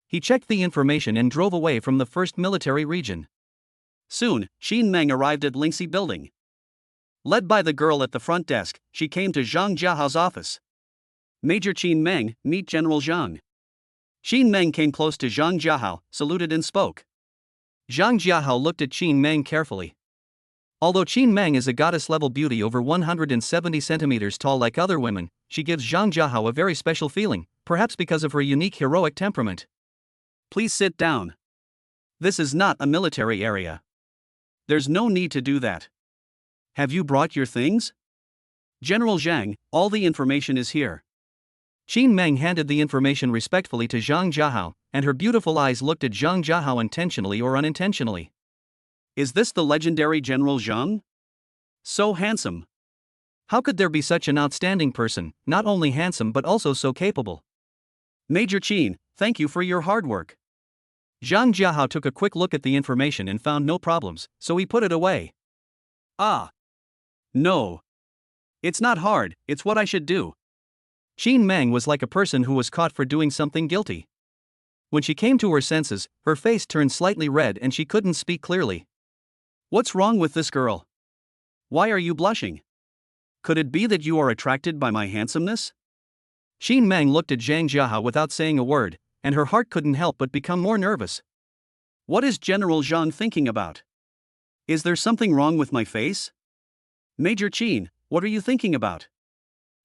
He checked the information and drove away from the first military region. Soon, Xin Meng arrived at Lingxi Building. Led by the girl at the front desk, she came to Zhang Jiahao's office. Major Xin Meng, meet General Zhang. Xin Meng came close to Zhang Jiahao, saluted and spoke. Zhang Jiahao looked at Xin Meng carefully. Although Xin Meng is a goddess-level beauty over 170 centimeters tall like other women, she gives Zhang Jiahao a very special feeling, perhaps because of her unique heroic temperament. Please sit down. This is not a military area. There's no need to do that. Have you brought your things? General Zhang, all the information is here. Qin Meng handed the information respectfully to Zhang Jiahao, and her beautiful eyes looked at Zhang Jiahao intentionally or unintentionally. Is this the legendary General Zhang? So handsome. How could there be such an outstanding person, not only handsome but also so capable? Major Qin, thank you for your hard work. Zhang Jiahao took a quick look at the information and found no problems, so he put it away. Ah. No. It's not hard, it's what I should do. Qin Meng was like a person who was caught for doing something guilty. When she came to her senses, her face turned slightly red and she couldn't speak clearly. What's wrong with this girl? Why are you blushing? Could it be that you are attracted by my handsomeness? Qin Meng looked at Zhang Jiahao without saying a word, and her heart couldn't help but become more nervous. What is General Zhang thinking about? Is there something wrong with my face? Major Qin, what are you thinking about?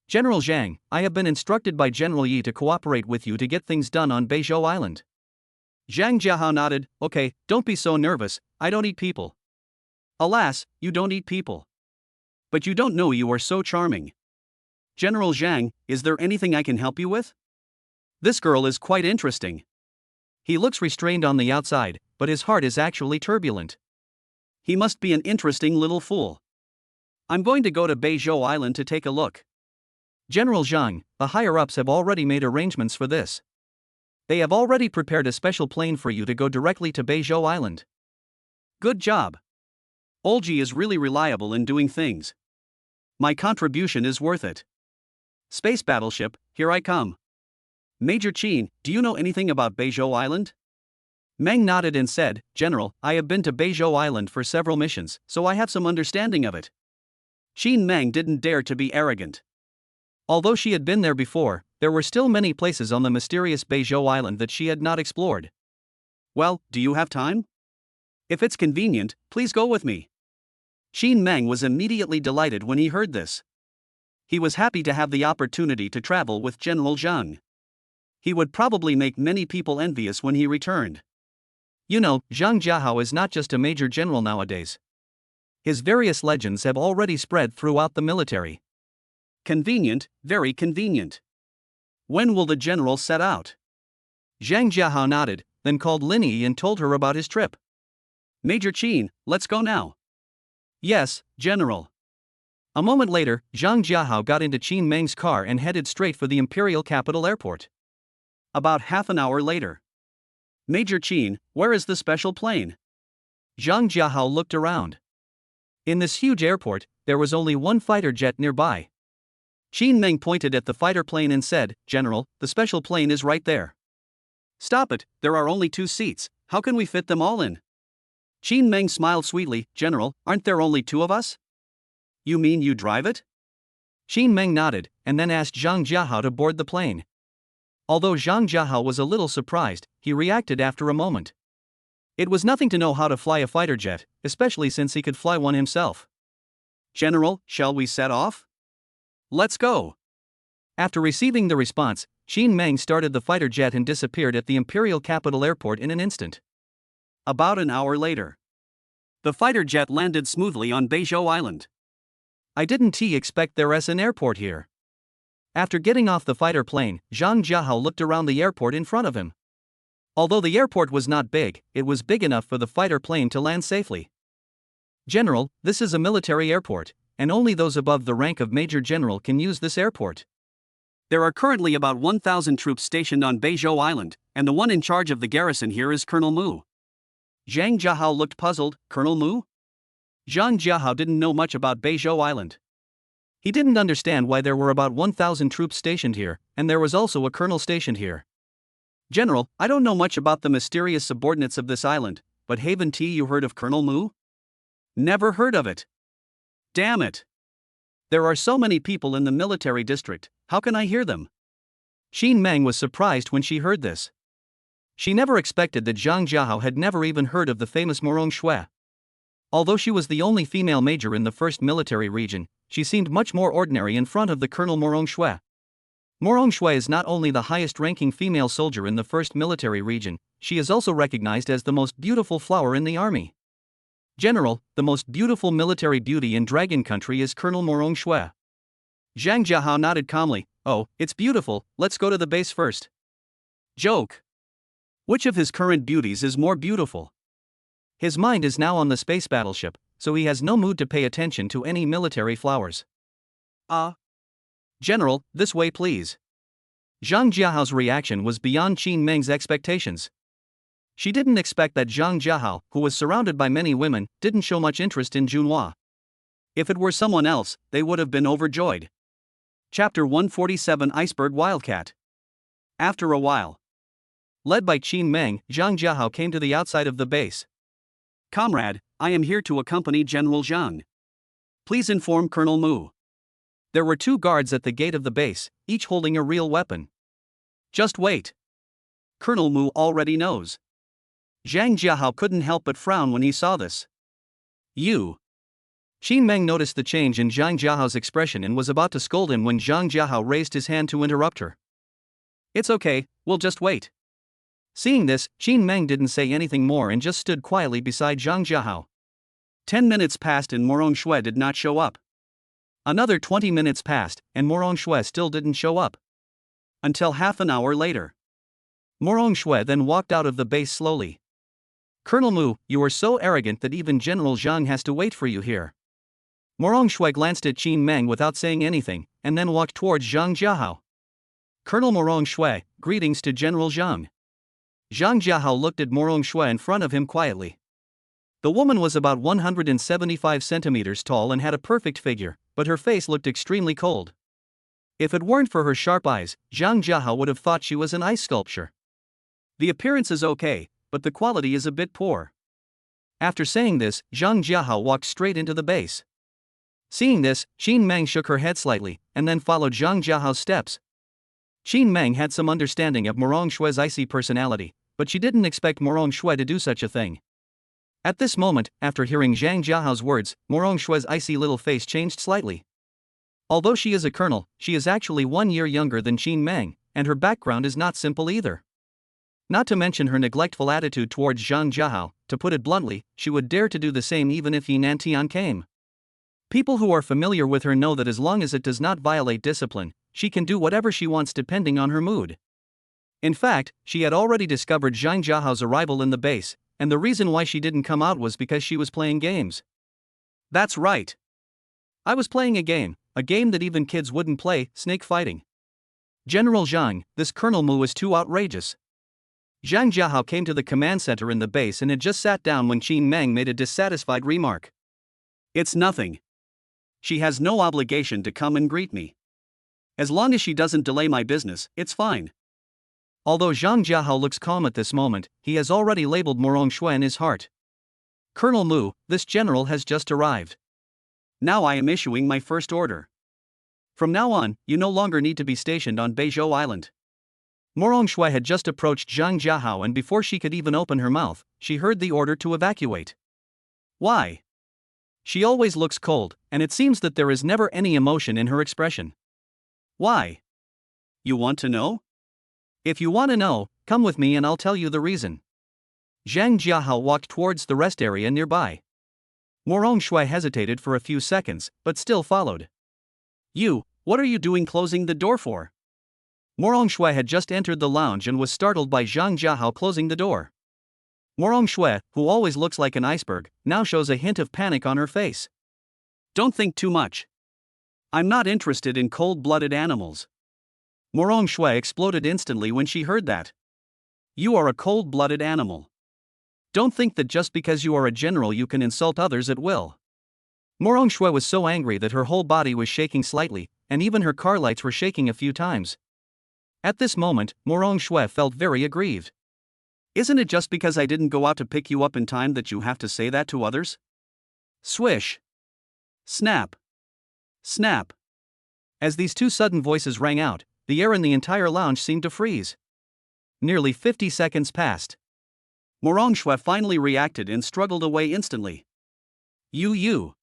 General Zhang, I have been instructed by General Yi to cooperate with you to get things done on Beizhou Island. Zhang Jiahao nodded. Okay, don't be so nervous, I don't eat people. Alas, you don't eat people. But you don't know you are so charming. General Zhang, is there anything I can help you with? This girl is quite interesting. He looks restrained on the outside, but his heart is actually turbulent. He must be an interesting little fool. I'm going to go to Beizhou Island to take a look. General Zhang, the higher-ups have already made arrangements for this. They have already prepared a special plane for you to go directly to Beizhou Island. Good job. Olji is really reliable in doing things. My contribution is worth it. Space battleship, here I come. Major Qin, do you know anything about Beizhou Island? Meng nodded and said, General, I have been to Beizhou Island for several missions, so I have some understanding of it. Qin Meng didn't dare to be arrogant. Although she had been there before, there were still many places on the mysterious Beizhou Island that she had not explored. Well, do you have time? If it's convenient, please go with me. Qin Meng was immediately delighted when he heard this. He was happy to have the opportunity to travel with General Zhang. He would probably make many people envious when he returned. You know, Zhang Jiahao is not just a major general nowadays. His various legends have already spread throughout the military. Convenient, very convenient. When will the general set out? Zhang Jiahao nodded, then called Linnie and told her about his trip. Major Qin, let's go now. Yes, General. A moment later, Zhang Jiahao got into Qin Meng's car and headed straight for the imperial capital airport. About half an hour later. Major Qin, where is the special plane? Zhang Jiahao looked around. In this huge airport, there was only one fighter jet nearby. Qin Meng pointed at the fighter plane and said, General, the special plane is right there. Stop it, there are only 2 seats, how can we fit them all in? Qin Meng smiled sweetly, General, aren't there only 2 of us? You mean you drive it? Qin Meng nodded, and then asked Zhang Jiahao to board the plane. Although Zhang Jiahao was a little surprised, he reacted after a moment. It was nothing to know how to fly a fighter jet, especially since he could fly one himself. General, shall we set off? Let's go. After receiving the response, Qin Meng started the fighter jet and disappeared at the imperial capital airport in an instant. About an hour later. The fighter jet landed smoothly on Beizhou Island. I didn't expect there was an airport here. After getting off the fighter plane, Zhang Jiahao looked around the airport in front of him. Although the airport was not big, it was big enough for the fighter plane to land safely. General, this is a military airport, and only those above the rank of Major General can use this airport. There are currently about 1,000 troops stationed on Beizhou Island, and the one in charge of the garrison here is Colonel Mu. Zhang Jiahao looked puzzled. Colonel Mu? Zhang Jiahao didn't know much about Beizhou Island. He didn't understand why there were about 1,000 troops stationed here, and there was also a colonel stationed here. General, I don't know much about the mysterious subordinates of this island, but haven't you heard of Colonel Mu? Never heard of it. Damn it. There are so many people in the military district, how can I hear them? Qin Meng was surprised when she heard this. She never expected that Zhang Jiahao had never even heard of the famous Morong Shui. Although she was the only female major in the 1st military region, she seemed much more ordinary in front of the Colonel Morong Shui. Morong Shui is not only the highest-ranking female soldier in the 1st military region, she is also recognized as the most beautiful flower in the army. General, the most beautiful military beauty in Dragon Country is Colonel Morong Shui. Zhang Jiahao nodded calmly. Oh, it's beautiful, let's go to the base first. Joke. Which of his current beauties is more beautiful? His mind is now on the space battleship, so he has no mood to pay attention to any military flowers. General, this way please. Zhang Jiahao's reaction was beyond Qin Meng's expectations. She didn't expect that Zhang Jiahao, who was surrounded by many women, didn't show much interest in Junhua. If it were someone else, they would have been overjoyed. Chapter 147 Iceberg Wildcat. After a while, led by Qin Meng, Zhang Jiahao came to the outside of the base. Comrade, I am here to accompany General Zhang. Please inform Colonel Mu. There were 2 guards at the gate of the base, each holding a real weapon. Just wait. Colonel Mu already knows. Zhang Jiahao couldn't help but frown when he saw this. You. Qin Meng noticed the change in Zhang Jiahao's expression and was about to scold him when Zhang Jiahao raised his hand to interrupt her. It's okay, we'll just wait. Seeing this, Qin Meng didn't say anything more and just stood quietly beside Zhang Jiahao. 10 minutes passed and Morong Shui did not show up. Another 20 minutes passed, and Morong Shui still didn't show up. Until half an hour later. Morong Shui then walked out of the base slowly. Colonel Mu, you are so arrogant that even General Zhang has to wait for you here. Morong Shui glanced at Qin Meng without saying anything, and then walked towards Zhang Jiahao. Colonel Morong Shui, greetings to General Zhang. Zhang Jiahao looked at Morong Shui in front of him quietly. The woman was about 175 centimeters tall and had a perfect figure, but her face looked extremely cold. If it weren't for her sharp eyes, Zhang Jiahao would have thought she was an ice sculpture. The appearance is okay, but the quality is a bit poor. After saying this, Zhang Jiahao walked straight into the base. Seeing this, Qin Meng shook her head slightly, and then followed Zhang Jiahao's steps. Qin Meng had some understanding of Morong Shui's icy personality, but she didn't expect Morong Shui to do such a thing. At this moment, after hearing Zhang Jiahao's words, Morong Shui's icy little face changed slightly. Although she is a colonel, she is actually 1 year younger than Qin Meng, and her background is not simple either. Not to mention her neglectful attitude towards Zhang Jiahao, to put it bluntly, she would dare to do the same even if Yi Nantian came. People who are familiar with her know that as long as it does not violate discipline, she can do whatever she wants depending on her mood. In fact, she had already discovered Zhang Jiahao's arrival in the base, and the reason why she didn't come out was because she was playing games. That's right. I was playing a game that even kids wouldn't play, snake fighting. General Zhang, this Colonel Mu is too outrageous. Zhang Jiahao came to the command center in the base and had just sat down when Qin Meng made a dissatisfied remark. It's nothing. She has no obligation to come and greet me. As long as she doesn't delay my business, it's fine. Although Zhang Jiahao looks calm at this moment, he has already labeled Morong Shui in his heart. Colonel Mu, this general has just arrived. Now I am issuing my first order. From now on, you no longer need to be stationed on Beizhou Island. Morong Shui had just approached Zhang Jiahao, and before she could even open her mouth, she heard the order to evacuate. Why? She always looks cold, and it seems that there is never any emotion in her expression. Why? You want to know? If you want to know, come with me and I'll tell you the reason. Zhang Jiahao walked towards the rest area nearby. Morong Shui hesitated for a few seconds, but still followed. You, what are you doing closing the door for? Morong Shui had just entered the lounge and was startled by Zhang Jiahao closing the door. Morong Shui, who always looks like an iceberg, now shows a hint of panic on her face. Don't think too much. I'm not interested in cold-blooded animals. Morong Shui exploded instantly when she heard that. You are a cold-blooded animal. Don't think that just because you are a general you can insult others at will. Morong Shui was so angry that her whole body was shaking slightly, and even her car lights were shaking a few times. At this moment, Morong Shui felt very aggrieved. Isn't it just because I didn't go out to pick you up in time that you have to say that to others? Swish. Snap. Snap. As these two sudden voices rang out, the air in the entire lounge seemed to freeze. Nearly 50 seconds passed. Morong Shui finally reacted and struggled away instantly. You.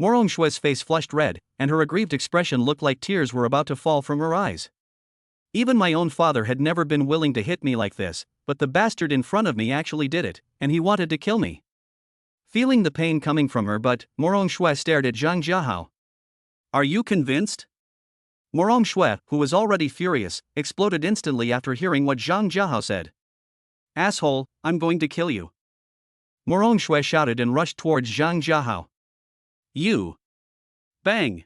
Morong Shui's face flushed red, and her aggrieved expression looked like tears were about to fall from her eyes. Even my own father had never been willing to hit me like this, but the bastard in front of me actually did it, and he wanted to kill me. feeling the pain coming from her, but Morong Shui stared at Zhang Jiahao. Are you convinced? Morong Shui, who was already furious, exploded instantly after hearing what Zhang Jiahao said. Asshole, I'm going to kill you. Morong Shui shouted and rushed towards Zhang Jiahao. You! Bang!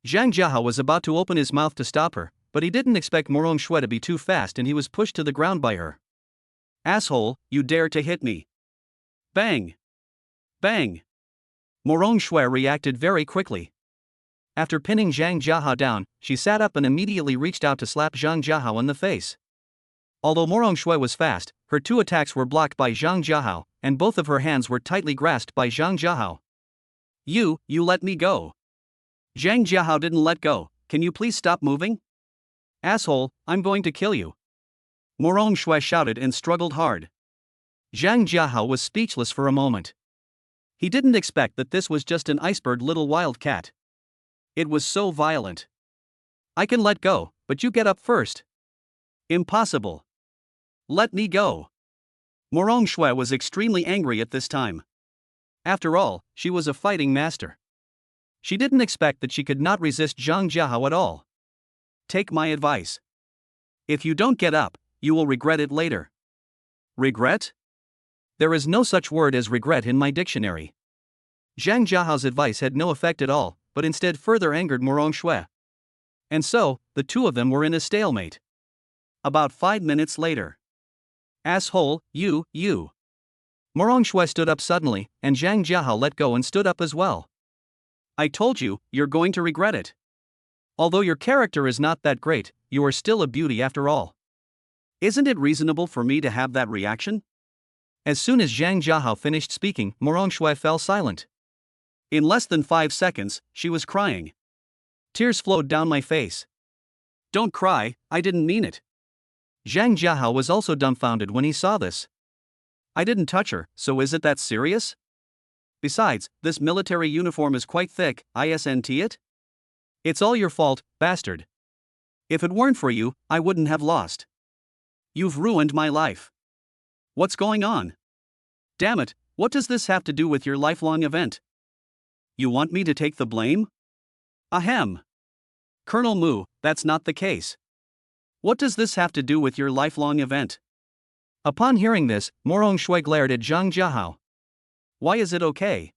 Zhang Jiahao was about to open his mouth to stop her, but he didn't expect Morong Shui to be too fast and he was pushed to the ground by her. Asshole, you dare to hit me! Bang! Bang! Morong Shui reacted very quickly. After pinning Zhang Jiahao down, she sat up and immediately reached out to slap Zhang Jiahao in the face. Although Morong Shui was fast, her two attacks were blocked by Zhang Jiahao, and both of her hands were tightly grasped by Zhang Jiahao. You let me go. Zhang Jiahao didn't let go. Can you please stop moving? Asshole, I'm going to kill you. Morong Shui shouted and struggled hard. Zhang Jiahao was speechless for a moment. He didn't expect that this was just an iceberg little wildcat. It was so violent. I can let go, but you get up first. Impossible. Let me go. Morong Shui was extremely angry at this time. After all, she was a fighting master. She didn't expect that she could not resist Zhang Jiahao at all. Take my advice. If you don't get up, you will regret it later. Regret? There is no such word as regret in my dictionary. Zhang Jiahao's advice had no effect at all, but instead further angered Morong Shui. And so, the two of them were in a stalemate. About 5 minutes later. Asshole, you. Morong Shui stood up suddenly, and Zhang Jiahao let go and stood up as well. I told you, you're going to regret it. Although your character is not that great, you are still a beauty after all. Isn't it reasonable for me to have that reaction? As soon as Zhang Jiahao finished speaking, Morong Shui fell silent. In less than 5 seconds, she was crying. Tears flowed down my face. Don't cry, I didn't mean it. Zhang Jiahao was also dumbfounded when he saw this. I didn't touch her, so is it that serious? Besides, this military uniform is quite thick, isn't it? It's all your fault, bastard. If it weren't for you, I wouldn't have lost. You've ruined my life. What's going on? Damn it, what does this have to do with your lifelong event? You want me to take the blame? Ahem. Colonel Mu, that's not the case. What does this have to do with your lifelong event? Upon hearing this, Morong Shui glared at Zhang Jiahao. Why is it okay?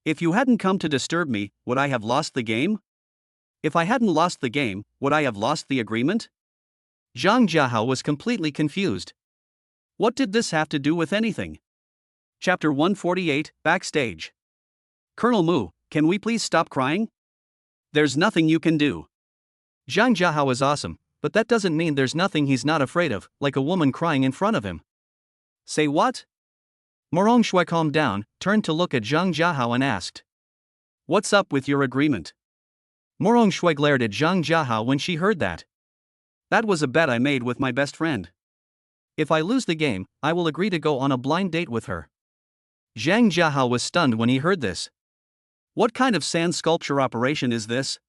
If you hadn't come to disturb me, would I have lost the game? If I hadn't lost the game, would I have lost the agreement? Zhang Jiahao was completely confused. What did this have to do with anything? Chapter 148, Backstage. Colonel Mu, can we please stop crying? There's nothing you can do. Zhang Jiahao is awesome, but that doesn't mean there's nothing he's not afraid of, like a woman crying in front of him. Say what? Morong Shui calmed down, turned to look at Zhang Jiahao and asked. What's up with your agreement? Morong Shui glared at Zhang Jiahao when she heard that. That was a bet I made with my best friend. If I lose the game, I will agree to go on a blind date with her. Zhang Jiahao was stunned when he heard this. What kind of sand sculpture operation is this?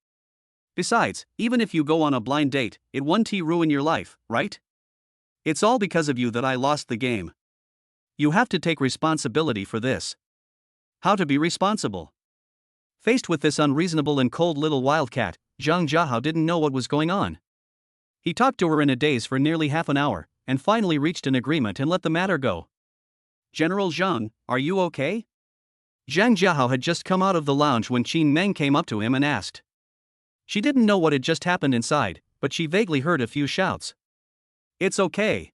Besides, even if you go on a blind date, it won't ruin your life, right? It's all because of you that I lost the game. You have to take responsibility for this. How to be responsible? Faced with this unreasonable and cold little wildcat, Zhang Jiahao didn't know what was going on. He talked to her in a daze for nearly half an hour, and finally reached an agreement and let the matter go. General Zhang, are you okay? Zhang Jiahao had just come out of the lounge when Qin Meng came up to him and asked. She didn't know what had just happened inside, but she vaguely heard a few shouts. It's okay.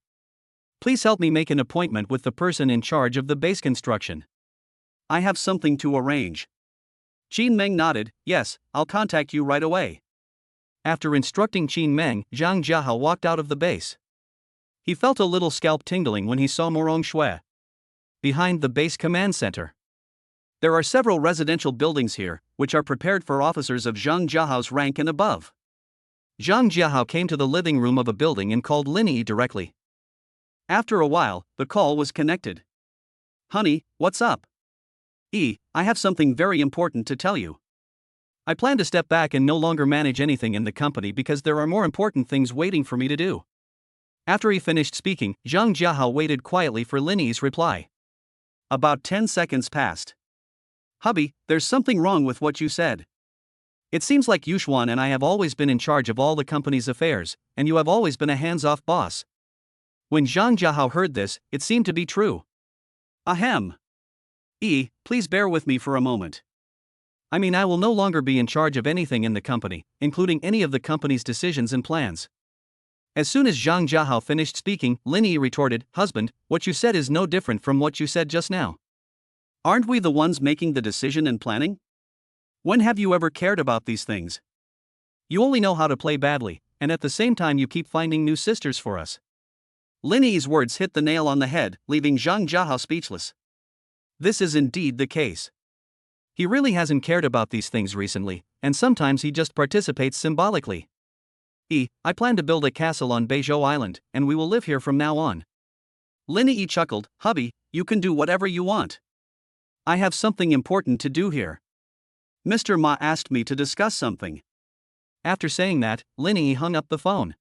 Please help me make an appointment with the person in charge of the base construction. I have something to arrange. Qin Meng nodded. Yes, I'll contact you right away. After instructing Qin Meng, Zhang Jiahao walked out of the base. He felt a little scalp tingling when he saw Morong Shui. Behind the base command center. There are several residential buildings here, which are prepared for officers of Zhang Jiahao's rank and above. Zhang Jiahao came to the living room of a building and called Linnie directly. After a while, the call was connected. Honey, what's up? I have something very important to tell you. I plan to step back and no longer manage anything in the company because there are more important things waiting for me to do. After he finished speaking, Zhang Jiahao waited quietly for Linnie's reply. About 10 seconds passed. Hubby, there's something wrong with what you said. It seems like Yuxuan and I have always been in charge of all the company's affairs, and you have always been a hands-off boss. When Zhang Jiahao heard this, it seemed to be true. Ahem. Please bear with me for a moment. I mean, I will no longer be in charge of anything in the company, including any of the company's decisions and plans. As soon as Zhang Jiahao finished speaking, Linnie retorted, Husband, what you said is no different from what you said just now. Aren't we the ones making the decision and planning? When have you ever cared about these things? You only know how to play badly, and at the same time you keep finding new sisters for us. Linnie's words hit the nail on the head, leaving Zhang Jiahao speechless. This is indeed the case. He really hasn't cared about these things recently, and sometimes he just participates symbolically. I plan to build a castle on Beizhou Island, and we will live here from now on. Linnie chuckled, Hubby, you can do whatever you want. I have something important to do here. Mr. Ma asked me to discuss something. After saying that, Linnie hung up the phone.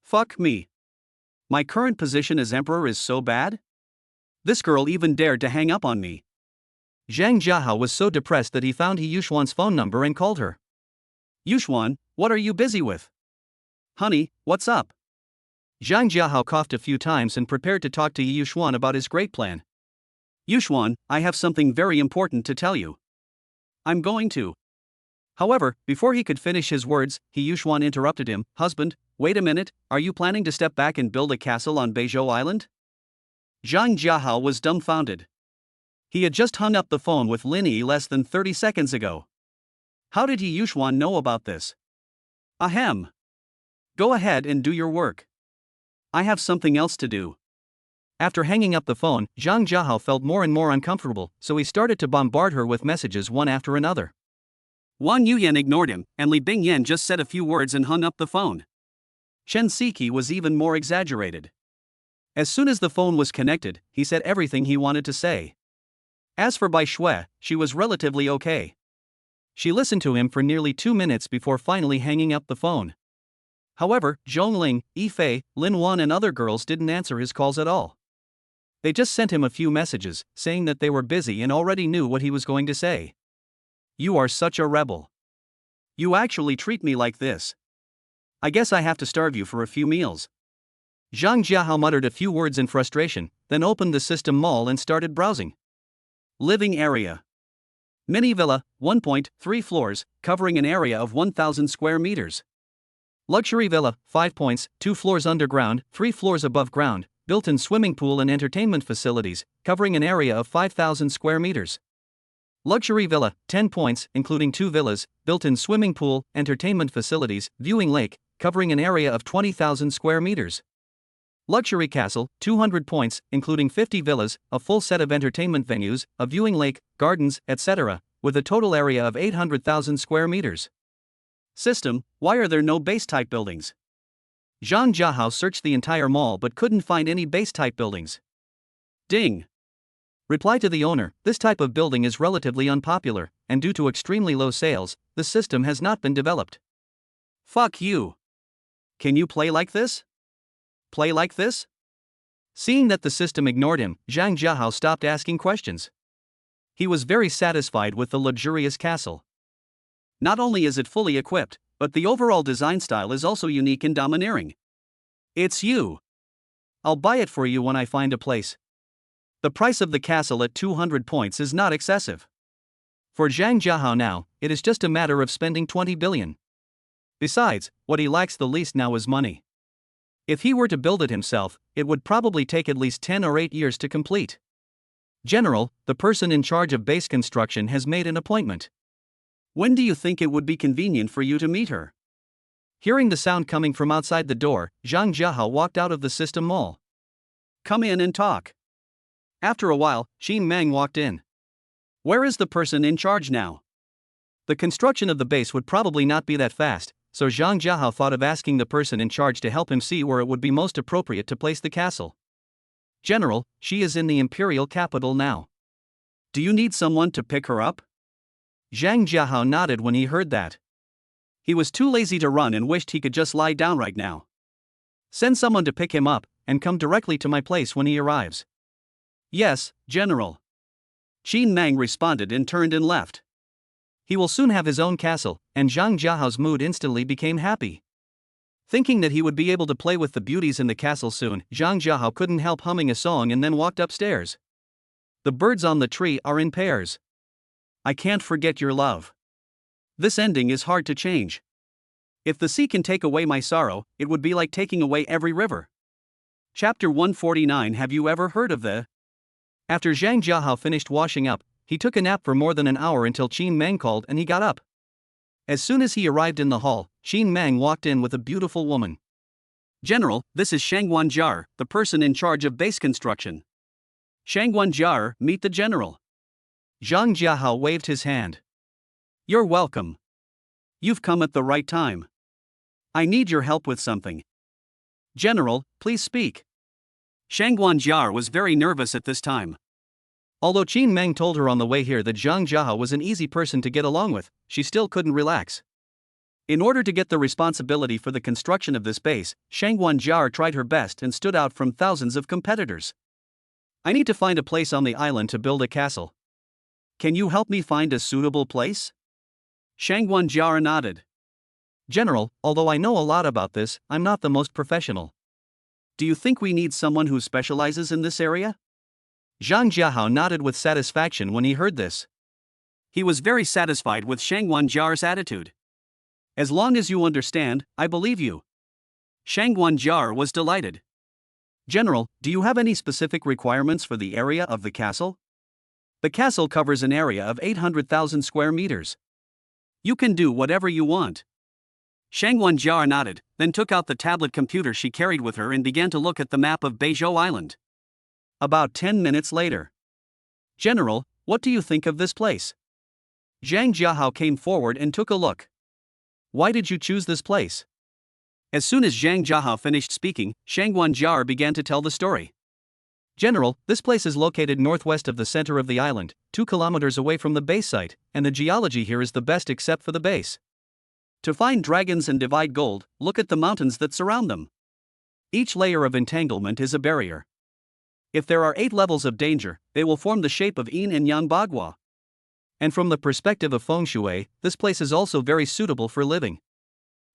Fuck me. My current position as emperor is so bad? This girl even dared to hang up on me. Zhang Jiahao was so depressed that he found He Yuxuan's phone number and called her. Yuxuan, what are you busy with? Honey, what's up? Zhang Jiahao coughed a few times and prepared to talk to He Yuxuan about his great plan. Yuxuan, I have something very important to tell you. I'm going to. However, before he could finish his words, He Yuxuan interrupted him. Husband, wait a minute, are you planning to step back and build a castle on Beizhou Island? Zhang Jiahao was dumbfounded. He had just hung up the phone with Linnie less than 30 seconds ago. How did He Yuxuan know about this? Ahem. Go ahead and do your work. I have something else to do. After hanging up the phone, Zhang Jiahao felt more and more uncomfortable, so he started to bombard her with messages one after another. Wang Yuyan ignored him, and Li Bingyan just said a few words and hung up the phone. Chen Siki was even more exaggerated. As soon as the phone was connected, he said everything he wanted to say. As for Bai Shui, she was relatively okay. She listened to him for nearly 2 minutes before finally hanging up the phone. However, Zhongling, Yifei, Lin Wan and other girls didn't answer his calls at all. They just sent him a few messages, saying that they were busy and already knew what he was going to say. You are such a rebel. You actually treat me like this. I guess I have to starve you for a few meals. Zhang Jiahao muttered a few words in frustration, then opened the system mall and started browsing. Living area. Mini villa, 1.3 floors, covering an area of 1,000 square meters. Luxury villa, 5 points, 2 floors underground, 3 floors above ground, built-in swimming pool and entertainment facilities, covering an area of 5,000 square meters. Luxury villa, 10 points, including 2 villas, built-in swimming pool, entertainment facilities, viewing lake, covering an area of 20,000 square meters. Luxury castle, 200 points, including 50 villas, a full set of entertainment venues, a viewing lake, gardens, etc., with a total area of 800,000 square meters. System, why are there no base-type buildings? Zhang Jiahao searched the entire mall but couldn't find any base-type buildings. Ding. Reply to the owner, this type of building is relatively unpopular, and due to extremely low sales, the system has not been developed. Fuck you. Can you play like this? Play like this? Seeing that the system ignored him, Zhang Jiahao stopped asking questions. He was very satisfied with the luxurious castle. Not only is it fully equipped, but the overall design style is also unique and domineering. It's you. I'll buy it for you when I find a place. The price of the castle at 200 points is not excessive. For Zhang Jiahao now, it is just a matter of spending 20 billion. Besides, what he lacks the least now is money. If he were to build it himself, it would probably take at least 10 or 8 years to complete. General, the person in charge of base construction has made an appointment. When do you think it would be convenient for you to meet her? Hearing the sound coming from outside the door, Zhang Jiahao walked out of the system mall. Come in and talk. After a while, Xin Meng walked in. Where is the person in charge now? The construction of the base would probably not be that fast, so Zhang Jiahao thought of asking the person in charge to help him see where it would be most appropriate to place the castle. General, she is in the imperial capital now. Do you need someone to pick her up? Zhang Jiahao nodded when he heard that. He was too lazy to run and wished he could just lie down right now. Send someone to pick him up, and come directly to my place when he arrives. Yes, General. Qin Mang responded and turned and left. He will soon have his own castle, and Zhang Jiahao's mood instantly became happy. Thinking that he would be able to play with the beauties in the castle soon, Zhang Jiahao couldn't help humming a song and then walked upstairs. The birds on the tree are in pairs. I can't forget your love. This ending is hard to change. If the sea can take away my sorrow, it would be like taking away every river. Chapter 149. Have you ever heard of the... After Zhang Jiahao finished washing up, he took a nap for more than an hour until Qin Mang called and he got up. As soon as he arrived in the hall, Qin Mang walked in with a beautiful woman. General, this is Shangguan Jar, the person in charge of base construction. Shangguan Jar, meet the general. Zhang Jiahao waved his hand. You're welcome. You've come at the right time. I need your help with something. General, please speak. Shangguan Jar was very nervous at this time. Although Qin Mang told her on the way here that Zhang Jiahao was an easy person to get along with, she still couldn't relax. In order to get the responsibility for the construction of this base, Shangguan Jar tried her best and stood out from thousands of competitors. I need to find a place on the island to build a castle. Can you help me find a suitable place? Shangguan Jar nodded. General, although I know a lot about this, I'm not the most professional. Do you think we need someone who specializes in this area? Zhang Jiahao nodded with satisfaction when he heard this. He was very satisfied with Shangguan Jar's attitude. As long as you understand, I believe you. Shangguan Jar was delighted. General, do you have any specific requirements for the area of the castle? The castle covers an area of 800,000 square meters. You can do whatever you want. Shangguan Jar nodded, then took out the tablet computer she carried with her and began to look at the map of Beizhou Island. About 10 minutes later. General, what do you think of this place? Zhang Jiahao came forward and took a look. Why did you choose this place? As soon as Zhang Jiahao finished speaking, Shangguan Jar began to tell the story. General, this place is located northwest of the center of the island, 2 kilometers away from the base site, and the geology here is the best except for the base. To find dragons and divide gold, look at the mountains that surround them. Each layer of entanglement is a barrier. If there are 8 levels of danger, they will form the shape of yin and yang bagua. And from the perspective of feng shui, this place is also very suitable for living.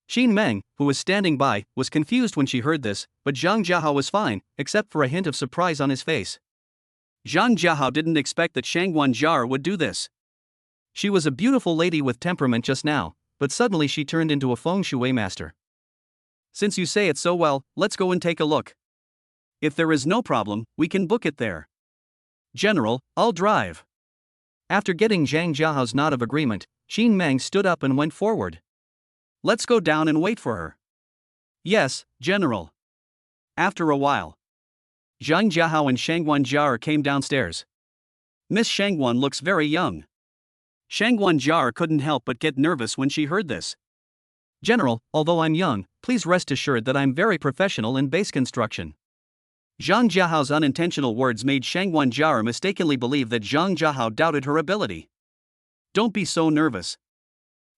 Qin Mang, who was standing by, was confused when she heard this, but Zhang Jiahao was fine, except for a hint of surprise on his face. Zhang Jiahao didn't expect that Shangguan Jar would do this. She was a beautiful lady with temperament just now, but suddenly she turned into a feng shui master. Since you say it so well, let's go and take a look. If there is no problem, we can book it there. General, I'll drive. After getting Zhang Jiahao's nod of agreement, Qin Mang stood up and went forward. Let's go down and wait for her. Yes, General. After a while, Zhang Jiahao and Shangguan Jar came downstairs. Miss Shangguan looks very young. Shangguan Jar couldn't help but get nervous when she heard this. General, although I'm young, please rest assured that I'm very professional in base construction. Zhang Jiahao's unintentional words made Shangguan Jar mistakenly believe that Zhang Jiahao doubted her ability. Don't be so nervous.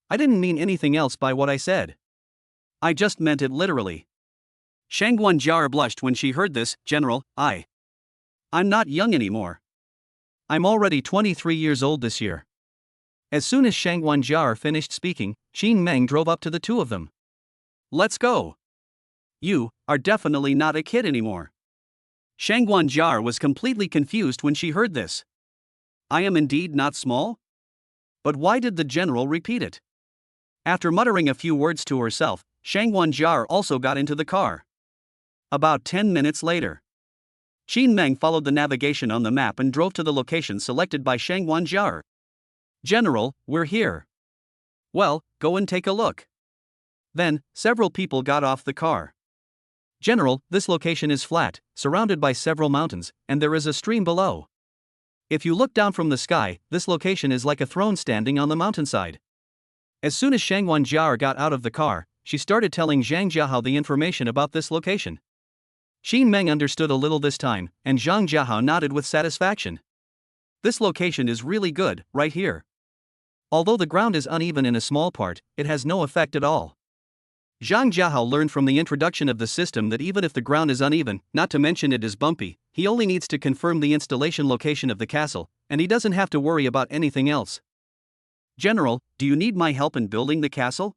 I didn't mean anything else by what I said. I just meant it literally. Shangguan Jar blushed when she heard this. General, I'm not young anymore. I'm already 23 years old this year. As soon as Shangguan Jar finished speaking, Qin Mang drove up to the two of them. Let's go. You are definitely not a kid anymore. Shangguan Jar was completely confused when she heard this. I am indeed not small? But why did the general repeat it? After muttering a few words to herself, Shangguan Jar also got into the car. About 10 minutes later, Qin Mang followed the navigation on the map and drove to the location selected by Shangguan Jar. General, we're here. Well, go and take a look. Then, several people got off the car. General, this location is flat, surrounded by several mountains, and there is a stream below. If you look down from the sky, this location is like a throne standing on the mountainside. As soon as Shangguan Jar got out of the car, she started telling Zhang Jiahao the information about this location. Qin Mang understood a little this time, and Zhang Jiahao nodded with satisfaction. This location is really good, right here. Although the ground is uneven in a small part, it has no effect at all. Zhang Jiahao learned from the introduction of the system that even if the ground is uneven, not to mention it is bumpy, he only needs to confirm the installation location of the castle, and he doesn't have to worry about anything else. General, do you need my help in building the castle?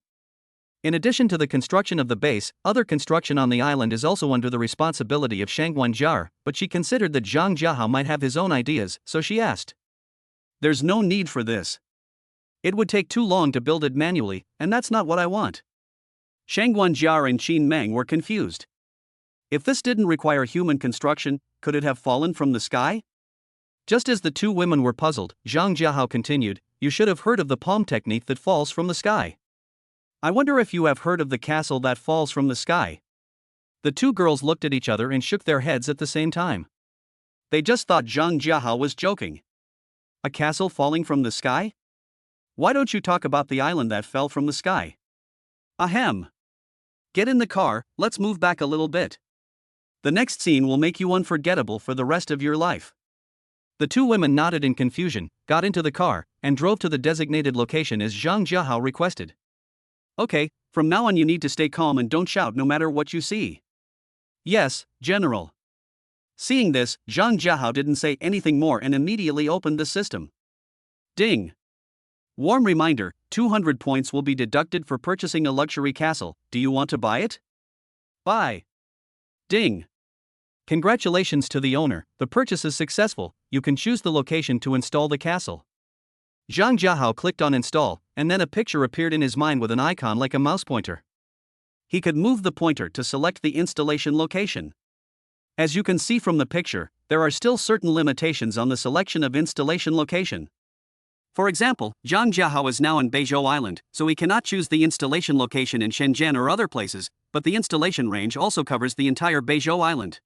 In addition to the construction of the base, other construction on the island is also under the responsibility of Shangguan Jiar, but she considered that Zhang Jiahao might have his own ideas, so she asked. There's no need for this. It would take too long to build it manually, and that's not what I want. Shangguan Jiar and Qin Meng were confused. If this didn't require human construction, could it have fallen from the sky? Just as the two women were puzzled, Zhang Jiahao continued, you should have heard of the palm technique that falls from the sky. I wonder if you have heard of the castle that falls from the sky. The two girls looked at each other and shook their heads at the same time. They just thought Zhang Jiahao was joking. A castle falling from the sky? Why don't you talk about the island that fell from the sky? Ahem. Get in the car, let's move back a little bit. The next scene will make you unforgettable for the rest of your life. The two women nodded in confusion, got into the car, and drove to the designated location as Zhang Jiahao requested. Okay, from now on you need to stay calm and don't shout no matter what you see. Yes, General. Seeing this, Zhang Jiahao didn't say anything more and immediately opened the system. Ding. Warm reminder, 200 points will be deducted for purchasing a luxury castle. Do you want to buy it? Buy. Ding. Congratulations to the owner, the purchase is successful, you can choose the location to install the castle. Zhang Jiahao clicked on install, and then a picture appeared in his mind with an icon like a mouse pointer. He could move the pointer to select the installation location. As you can see from the picture, there are still certain limitations on the selection of installation location. For example, Zhang Jiahao is now in Beizhou Island, so he cannot choose the installation location in Shenzhen or other places, but the installation range also covers the entire Beizhou Island.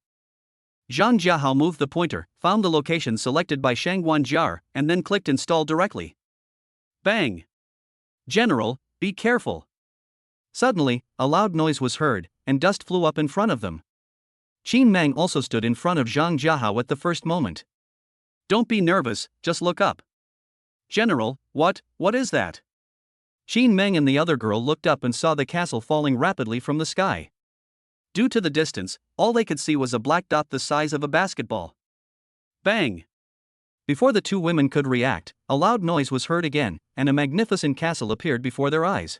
Zhang Jiahao moved the pointer, found the location selected by Shangguan Jiar, and then clicked install directly. Bang! General, be careful. Suddenly, a loud noise was heard, and dust flew up in front of them. Qin Meng also stood in front of Zhang Jiahao at the first moment. Don't be nervous, just look up. General, what is that? Qin Meng and the other girl looked up and saw the castle falling rapidly from the sky. Due to the distance, all they could see was a black dot the size of a basketball. Bang! Before the two women could react, a loud noise was heard again, and a magnificent castle appeared before their eyes.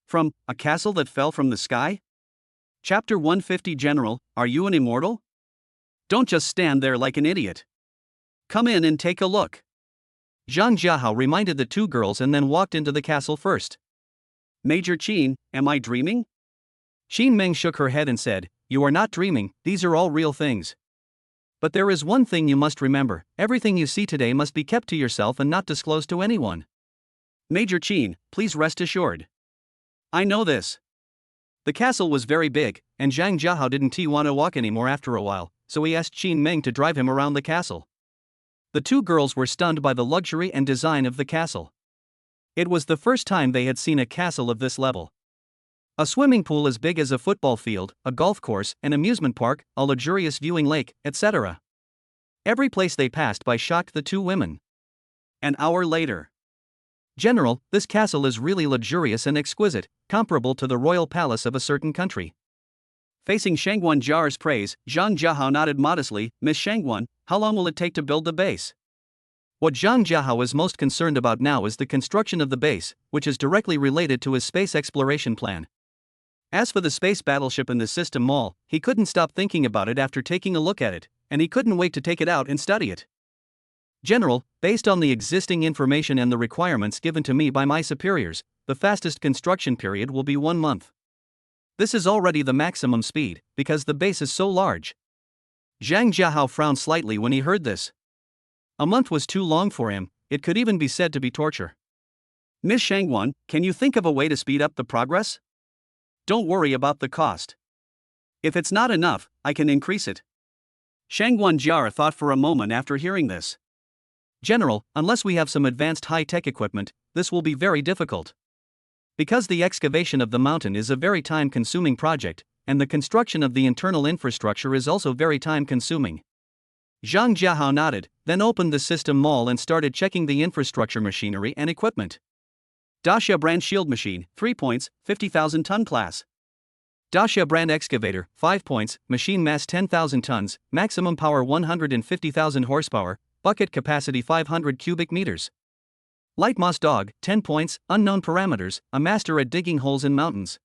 From a castle that fell from the sky? Chapter 150 General, are you an immortal? Don't just stand there like an idiot. Come in and take a look. Zhang Jiahao reminded the two girls and then walked into the castle first. Major Qin, am I dreaming? Qin Meng shook her head and said, you are not dreaming, these are all real things. But there is one thing you must remember, everything you see today must be kept to yourself and not disclosed to anyone. Major Qin, please rest assured. I know this. The castle was very big, and Zhang Jiahao didn't want to walk anymore after a while, so he asked Qin Meng to drive him around the castle. The two girls were stunned by the luxury and design of the castle. It was the first time they had seen a castle of this level. A swimming pool as big as a football field, a golf course, an amusement park, a luxurious viewing lake, etc. Every place they passed by shocked the two women. An hour later. General, this castle is really luxurious and exquisite, comparable to the royal palace of a certain country. Facing Shangguan Jiar's praise, Zhang Jiahao nodded modestly, Miss Shangguan, how long will it take to build the base? What Zhang Jiahao is most concerned about now is the construction of the base, which is directly related to his space exploration plan. As for the space battleship in the system mall, he couldn't stop thinking about it after taking a look at it, and he couldn't wait to take it out and study it. General, based on the existing information and the requirements given to me by my superiors, the fastest construction period will be 1 month. This is already the maximum speed, because the base is so large. Zhang Jiahao frowned slightly when he heard this. A month was too long for him, it could even be said to be torture. Miss Shangguan, can you think of a way to speed up the progress? Don't worry about the cost. If it's not enough, I can increase it. Shangguan Jiar thought for a moment after hearing this. General, unless we have some advanced high-tech equipment, this will be very difficult. Because the excavation of the mountain is a very time-consuming project, and the construction of the internal infrastructure is also very time-consuming. Zhang Jiahao nodded, then opened the system mall and started checking the infrastructure machinery and equipment. Dacia brand shield machine, 3 points, 50,000 ton class. Dacia brand excavator, 5 points, machine mass 10,000 tons, maximum power 150,000 horsepower, bucket capacity 500 cubic meters. Light Moss dog, 10 points, unknown parameters, a master at digging holes in mountains.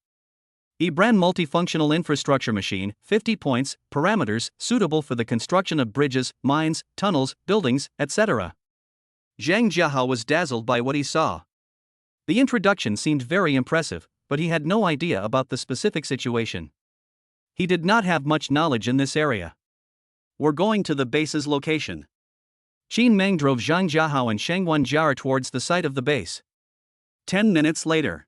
E-brand multifunctional infrastructure machine, 50 points, parameters, suitable for the construction of bridges, mines, tunnels, buildings, etc. Zhang Jiahao was dazzled by what he saw. The introduction seemed very impressive, but he had no idea about the specific situation. He did not have much knowledge in this area. We're going to the base's location. Qin Meng drove Zhang Jiahao and Shangwan Jiar towards the site of the base. 10 minutes later,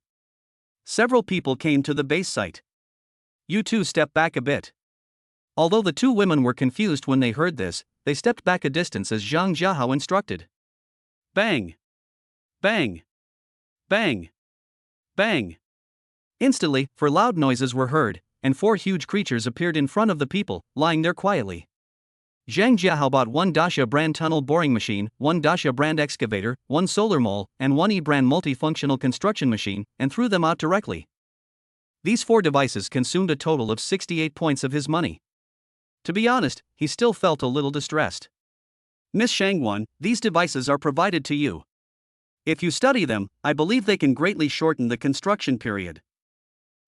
several people came to the base site. You two step back a bit. Although the two women were confused when they heard this, they stepped back a distance as Zhang Jiahao instructed. Bang! Bang! Bang! Bang! Instantly, 4 loud noises were heard, and 4 huge creatures appeared in front of the people, lying there quietly. Zhang Jiahao bought 1 Dacia brand tunnel boring machine, 1 Dacia brand excavator, 1 solar mole, and 1 E-brand multifunctional construction machine, and threw them out directly. These 4 devices consumed a total of 68 points of his money. To be honest, he still felt a little distressed. Miss Shangwan, these devices are provided to you. If you study them, I believe they can greatly shorten the construction period.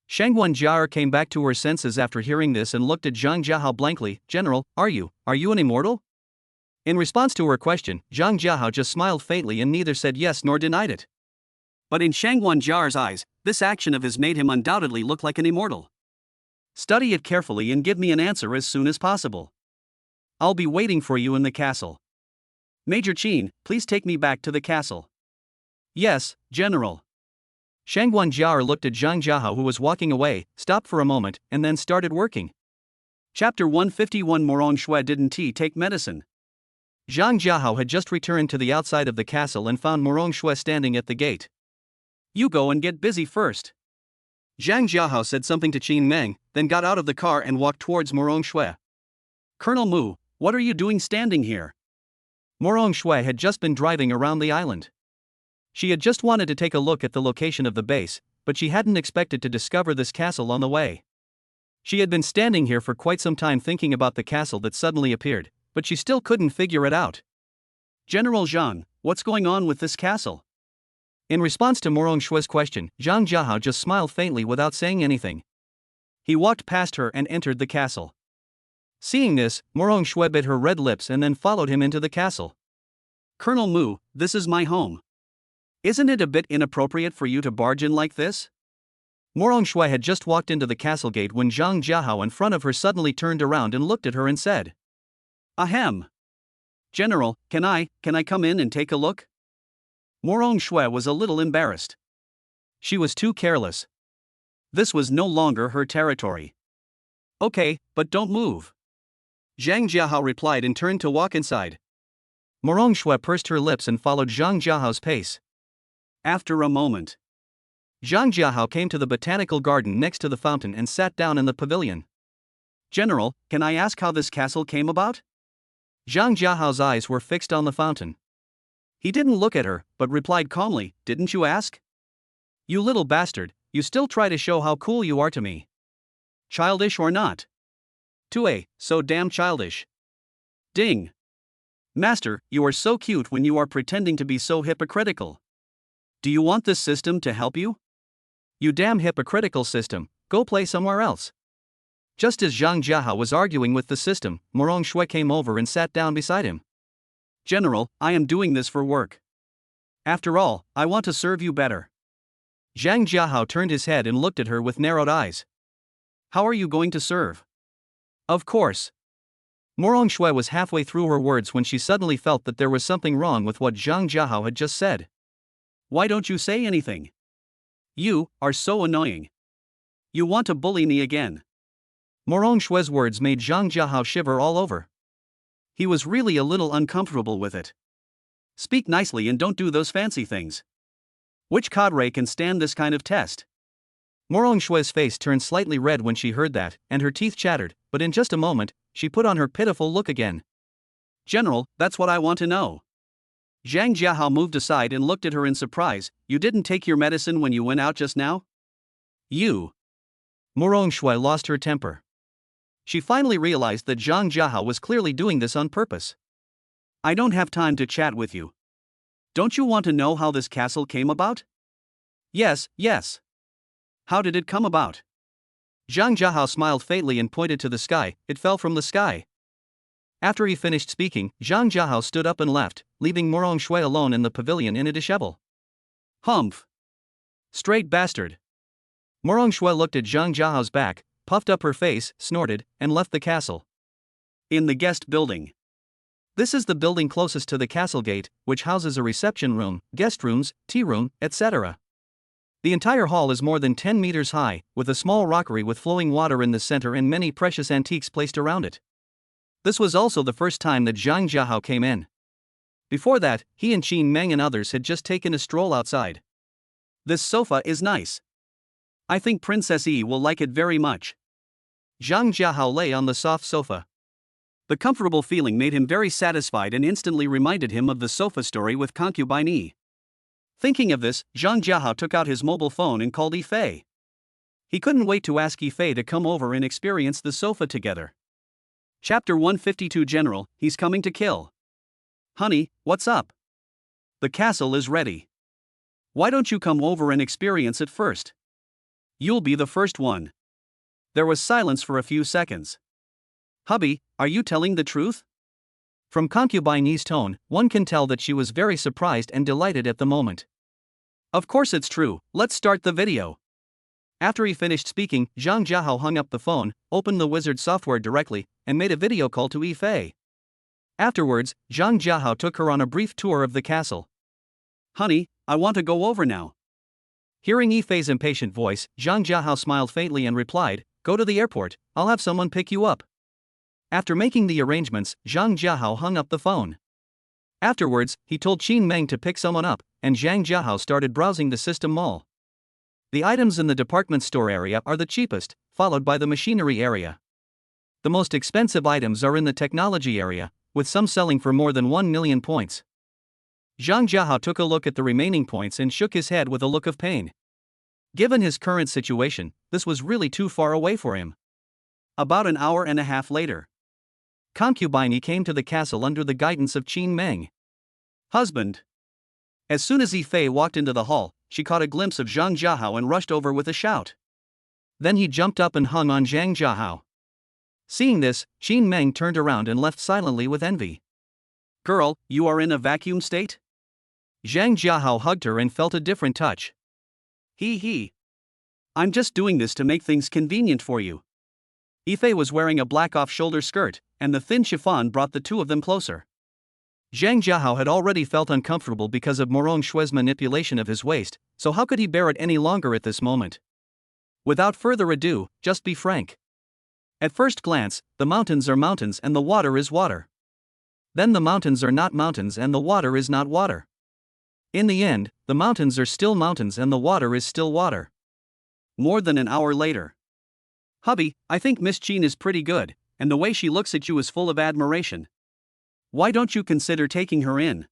Shangwan Jiar came back to her senses after hearing this and looked at Zhang Jiahao blankly. General, are you an immortal? In response to her question, Zhang Jiahao just smiled faintly and neither said yes nor denied it. But in Shangwan Jiar's eyes, this action of his made him undoubtedly look like an immortal. Study it carefully and give me an answer as soon as possible. I'll be waiting for you in the castle. Major Qin, please take me back to the castle. Yes, General. Shangwan Jiar looked at Zhang Jiahao, who was walking away, stopped for a moment, and then started working. Chapter 151. Morong Shui didn't he take medicine? Zhang Jiahao had just returned to the outside of the castle and found Morong Shui standing at the gate. You go and get busy first. Zhang Jiahao said something to Qin Meng, then got out of the car and walked towards Morong Shui. Colonel Mu, what are you doing standing here? Morong Shui had just been driving around the island. She had just wanted to take a look at the location of the base, but she hadn't expected to discover this castle on the way. She had been standing here for quite some time thinking about the castle that suddenly appeared, but she still couldn't figure it out. General Zhang, what's going on with this castle? In response to Morong Shui's question, Zhang Jiahao just smiled faintly without saying anything. He walked past her and entered the castle. Seeing this, Morong Shui bit her red lips and then followed him into the castle. Colonel Mu, this is my home. Isn't it a bit inappropriate for you to barge in like this? Morong Shui had just walked into the castle gate when Zhang Jiahao in front of her suddenly turned around and looked at her and said, Ahem. General, can I come in and take a look? Morong Shui was a little embarrassed. She was too careless. This was no longer her territory. Okay, but don't move. Zhang Jiahao replied and turned to walk inside. Morong Shui pursed her lips and followed Zhang Jiahao's pace. After a moment, Zhang Jiahao came to the botanical garden next to the fountain and sat down in the pavilion. General, can I ask how this castle came about? Zhang Jiahao's eyes were fixed on the fountain. He didn't look at her, but replied calmly, Didn't you ask? You little bastard, you still try to show how cool you are to me. Childish or not? So damn childish. Ding. Master, you are so cute when you are pretending to be so hypocritical. Do you want this system to help you? You damn hypocritical system, go play somewhere else. Just as Zhang Jiahao was arguing with the system, Morong Shui came over and sat down beside him. General, I am doing this for work. After all, I want to serve you better. Zhang Jiahao turned his head and looked at her with narrowed eyes. How are you going to serve? Of course. Morong Shui was halfway through her words when she suddenly felt that there was something wrong with what Zhang Jiahao had just said. Why don't you say anything? You are so annoying. You want to bully me again. Morong Shui's words made Zhang Jiahao shiver all over. He was really a little uncomfortable with it. Speak nicely and don't do those fancy things. Which cadre can stand this kind of test? Morong Shui's face turned slightly red when she heard that, and her teeth chattered, but in just a moment, she put on her pitiful look again. General, that's what I want to know. Zhang Jiahao moved aside and looked at her in surprise. You didn't take your medicine when you went out just now? You. Morong Shui lost her temper. She finally realized that Zhang Jiahao was clearly doing this on purpose. I don't have time to chat with you. Don't you want to know how this castle came about? Yes, yes. How did it come about? Zhang Jiahao smiled faintly and pointed to the sky. It fell from the sky. After he finished speaking, Zhang Jiahao stood up and left, leaving Morong Shui alone in the pavilion in a dishevel. Humph. Straight bastard. Morong Shui looked at Zhang Jiahao's back, puffed up her face, snorted, and left the castle. In the guest building. This is the building closest to the castle gate, which houses a reception room, guest rooms, tea room, etc. The entire hall is more than 10 meters high, with a small rockery with flowing water in the center and many precious antiques placed around it. This was also the first time that Zhang Jiahao came in. Before that, he and Qin Meng and others had just taken a stroll outside. This sofa is nice. I think Princess Yi will like it very much. Zhang Jiahao lay on the soft sofa. The comfortable feeling made him very satisfied and instantly reminded him of the sofa story with concubine Yi. Thinking of this, Zhang Jiahao took out his mobile phone and called Yifei. He couldn't wait to ask Yifei to come over and experience the sofa together. Chapter 152 General, he's coming to kill. Honey, what's up? The castle is ready. Why don't you come over and experience it first? You'll be the first one. There was silence for a few seconds. Hubby, are you telling the truth? From concubine Yi's tone, one can tell that she was very surprised and delighted at the moment. Of course it's true, let's start the video. After he finished speaking, Zhang Jiahao hung up the phone, opened the wizard software directly, and made a video call to Yifei. Afterwards, Zhang Jiahao took her on a brief tour of the castle. Honey, I want to go over now. Hearing Yifei's impatient voice, Zhang Jiahao smiled faintly and replied, "Go to the airport, I'll have someone pick you up." After making the arrangements, Zhang Jiahao hung up the phone. Afterwards, he told Qin Meng to pick someone up, and Zhang Jiahao started browsing the system mall. The items in the department store area are the cheapest, followed by the machinery area. The most expensive items are in the technology area, with some selling for more than 1 million points. Zhang Jiahao took a look at the remaining points and shook his head with a look of pain. Given his current situation, this was really too far away for him. About an hour and a half later, concubine Yi came to the castle under the guidance of Qin Meng. Husband. As soon as Yifei walked into the hall, she caught a glimpse of Zhang Jiahao and rushed over with a shout. Then he jumped up and hung on Zhang Jiahao. Seeing this, Qin Meng turned around and left silently with envy. Girl, you are in a vacuum state? Zhang Jiahao hugged her and felt a different touch. He. I'm just doing this to make things convenient for you. Yifei was wearing a black off-shoulder skirt, and the thin chiffon brought the two of them closer. Zhang Jiahao had already felt uncomfortable because of Morong Shui's manipulation of his waist, so how could he bear it any longer at this moment? Without further ado, just be frank. At first glance, the mountains are mountains and the water is water. Then the mountains are not mountains and the water is not water. In the end, the mountains are still mountains and the water is still water. More than an hour later. Hubby, I think Miss Qin is pretty good, and the way she looks at you is full of admiration. Why don't you consider taking her in?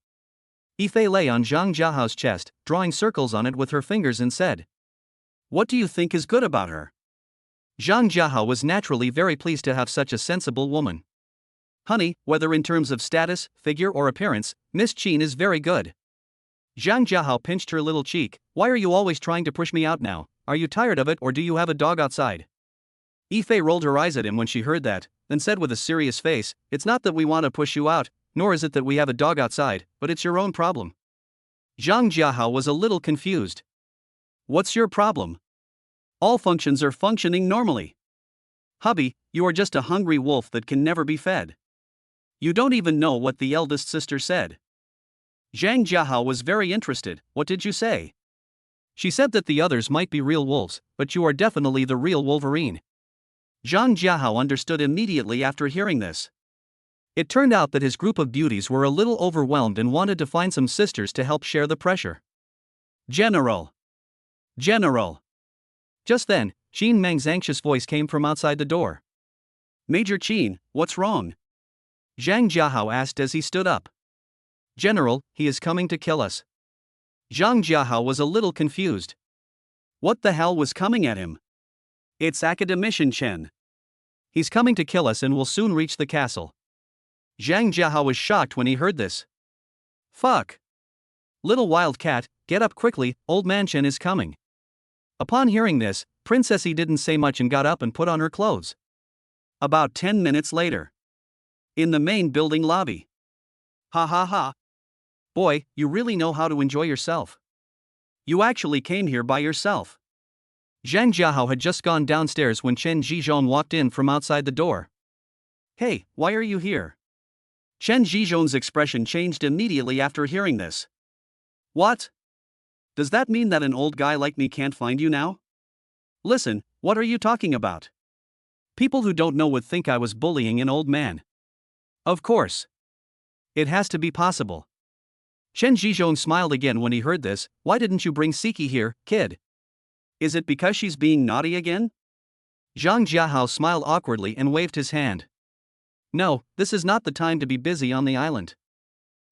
Yifei lay on Zhang Jiahao's chest, drawing circles on it with her fingers and said, What do you think is good about her? Zhang Jiahao was naturally very pleased to have such a sensible woman. Honey, whether in terms of status, figure or appearance, Miss Qin is very good. Zhang Jiahao pinched her little cheek. Why are you always trying to push me out now? Are you tired of it or do you have a dog outside? Yifei rolled her eyes at him when she heard that, then said with a serious face, It's not that we want to push you out, nor is it that we have a dog outside, but it's your own problem. Zhang Jiahao was a little confused. What's your problem? All functions are functioning normally. Hubby, you are just a hungry wolf that can never be fed. You don't even know what the eldest sister said. Zhang Jiahao was very interested. What did you say? She said that the others might be real wolves, but you are definitely the real Wolverine. Zhang Jiahao understood immediately after hearing this. It turned out that his group of beauties were a little overwhelmed and wanted to find some sisters to help share the pressure. General. Just then, Qin Meng's anxious voice came from outside the door. Major Qin, what's wrong? Zhang Jiahao asked as he stood up. General, he is coming to kill us. Zhang Jiahao was a little confused. What the hell was coming at him? It's Academician Chen. He's coming to kill us and will soon reach the castle. Zhang Jiahao was shocked when he heard this. Fuck. Little wild cat, get up quickly, old man Chen is coming. Upon hearing this, Princessy didn't say much and got up and put on her clothes. About 10 minutes later. In the main building lobby. Ha ha ha. Boy, you really know how to enjoy yourself. You actually came here by yourself. Zhang Jiahao had just gone downstairs when Chen Zhizhong walked in from outside the door. Hey, why are you here? Chen Zhizhong's expression changed immediately after hearing this. What? Does that mean that an old guy like me can't find you now? Listen, what are you talking about? People who don't know would think I was bullying an old man. Of course. It has to be possible. Chen Zhizhong smiled again when he heard this. Why didn't you bring Siki here, kid? Is it because she's being naughty again? Zhang Jiahao smiled awkwardly and waved his hand. No, this is not the time to be busy on the island.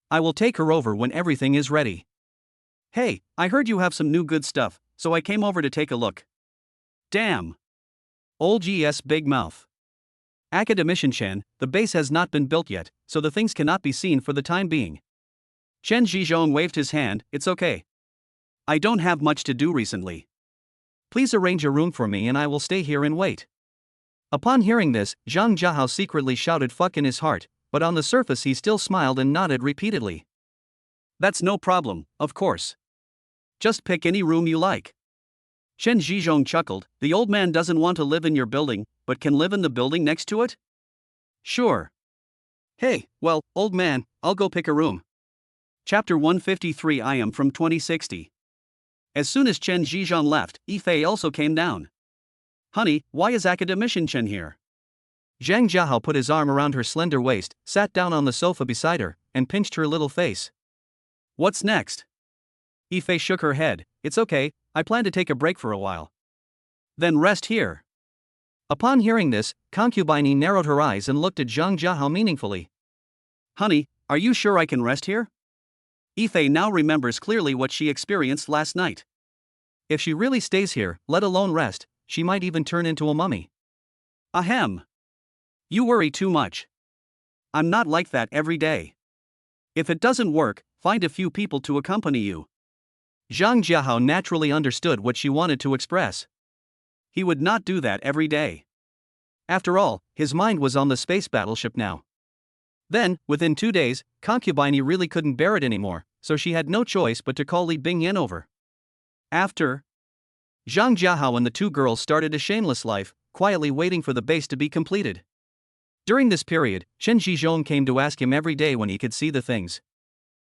I will take her over when everything is ready. Hey, I heard you have some new good stuff, so I came over to take a look. Damn. Old GS big mouth. Academician Chen, the base has not been built yet, so the things cannot be seen for the time being. Chen Zhizhong waved his hand. It's okay. I don't have much to do recently. Please arrange a room for me and I will stay here and wait. Upon hearing this, Zhang Jiahao secretly shouted fuck in his heart, but on the surface he still smiled and nodded repeatedly. That's no problem, of course. Just pick any room you like. Chen Zhizhong chuckled. The old man doesn't want to live in your building, but can live in the building next to it? Sure. Hey, well, old man, I'll go pick a room. Chapter 153 I am from 2060. As soon as Chen Zhizhong left, Yifei also came down. Honey, why is Academician Chen here? Zhang Jiahao put his arm around her slender waist, sat down on the sofa beside her, and pinched her little face. What's next? Yifei shook her head. It's okay, I plan to take a break for a while. Then rest here. Upon hearing this, concubine narrowed her eyes and looked at Zhang Jiahao meaningfully. Honey, are you sure I can rest here? Yifei now remembers clearly what she experienced last night. If she really stays here, let alone rest, she might even turn into a mummy. Ahem. You worry too much. I'm not like that every day. If it doesn't work, find a few people to accompany you. Zhang Jiahao naturally understood what she wanted to express. He would not do that every day. After all, his mind was on the space battleship now. Then, within 2 days, concubine really couldn't bear it anymore, so she had no choice but to call Li Bingyan over. After Zhang Jiahao and the two girls started a shameless life, quietly waiting for the base to be completed. During this period, Chen Zhizhong came to ask him every day when he could see the things.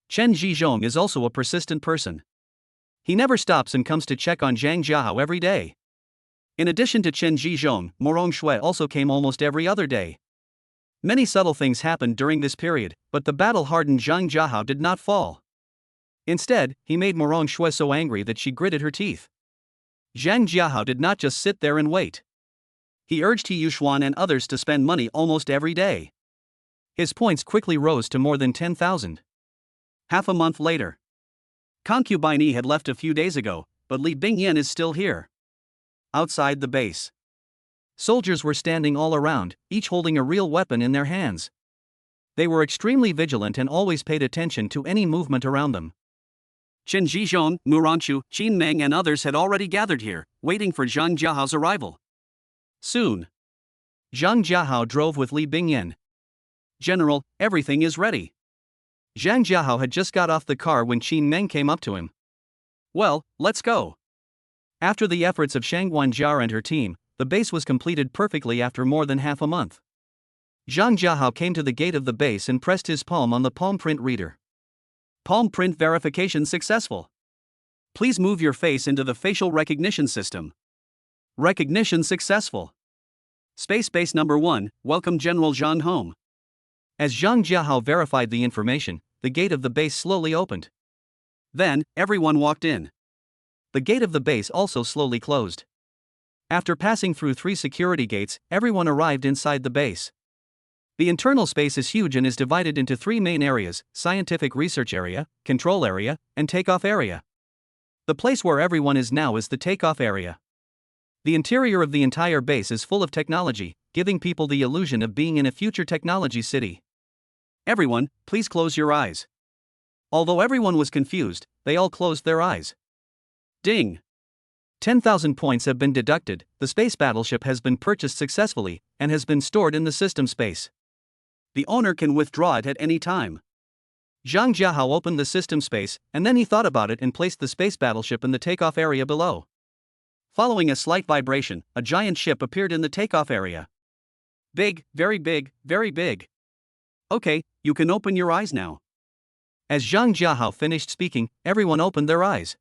Chen Zhizhong is also a persistent person. He never stops and comes to check on Zhang Jiahao every day. In addition to Chen Zhizhong, Morong Shui also came almost every other day. Many subtle things happened during this period, but the battle-hardened Zhang Jiahao did not fall. Instead, he made Morong Shui so angry that she gritted her teeth. Zhang Jiahao did not just sit there and wait. He urged He Yuxuan and others to spend money almost every day. His points quickly rose to more than 10,000. Half a month later. Concubine had left a few days ago, but Li Bingyan is still here. Outside the base. Soldiers were standing all around, each holding a real weapon in their hands. They were extremely vigilant and always paid attention to any movement around them. Chen Zhizhong, Muranchu, Qin Meng and others had already gathered here, waiting for Zhang Jiahao's arrival. Soon. Zhang Jiahao drove with Li Bingyan. General, everything is ready. Zhang Jiahao had just got off the car when Qin Meng came up to him. Well, let's go. After the efforts of Shangguan Jiar and her team, the base was completed perfectly after more than half a month. Zhang Jiahao came to the gate of the base and pressed his palm on the palm print reader. Palm print verification successful. Please move your face into the facial recognition system. Recognition successful. Space Base Number 1, welcome General Zhang home. As Zhang Jiahao verified the information, the gate of the base slowly opened. Then, everyone walked in. The gate of the base also slowly closed. After passing through 3 security gates, everyone arrived inside the base. The internal space is huge and is divided into 3 main areas: scientific research area, control area, and takeoff area. The place where everyone is now is the takeoff area. The interior of the entire base is full of technology, giving people the illusion of being in a future technology city. Everyone, please close your eyes. Although everyone was confused, they all closed their eyes. Ding! 10,000 points have been deducted, the space battleship has been purchased successfully, and has been stored in the system space. The owner can withdraw it at any time. Zhang Jiahao opened the system space, and then he thought about it and placed the space battleship in the takeoff area below. Following a slight vibration, a giant ship appeared in the takeoff area. Big, very big, very big. Okay, you can open your eyes now. As Zhang Jiahao finished speaking, everyone opened their eyes.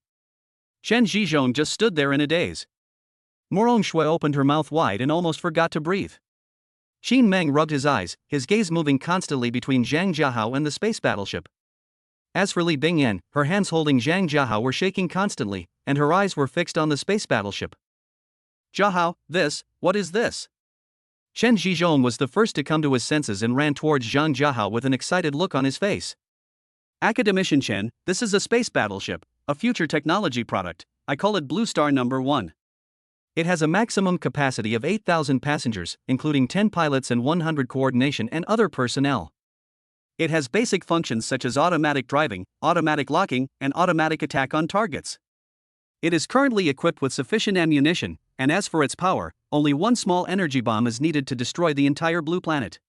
Chen Zhizhong just stood there in a daze. Morong Shui opened her mouth wide and almost forgot to breathe. Qin Meng rubbed his eyes, his gaze moving constantly between Zhang Jiahao and the space battleship. As for Li Bingyan, her hands holding Zhang Jiahao were shaking constantly, and her eyes were fixed on the space battleship. Jiahao, what is this? Chen Zhizhong was the first to come to his senses and ran towards Zhang Jiahao with an excited look on his face. Academician Chen, this is a space battleship, a future technology product. I call it Blue Star number 1. It has a maximum capacity of 8,000 passengers, including 10 pilots and 100 coordination and other personnel. It has basic functions such as automatic driving, automatic locking, and automatic attack on targets. It is currently equipped with sufficient ammunition, and as for its power, only one small energy bomb is needed to destroy the entire blue planet.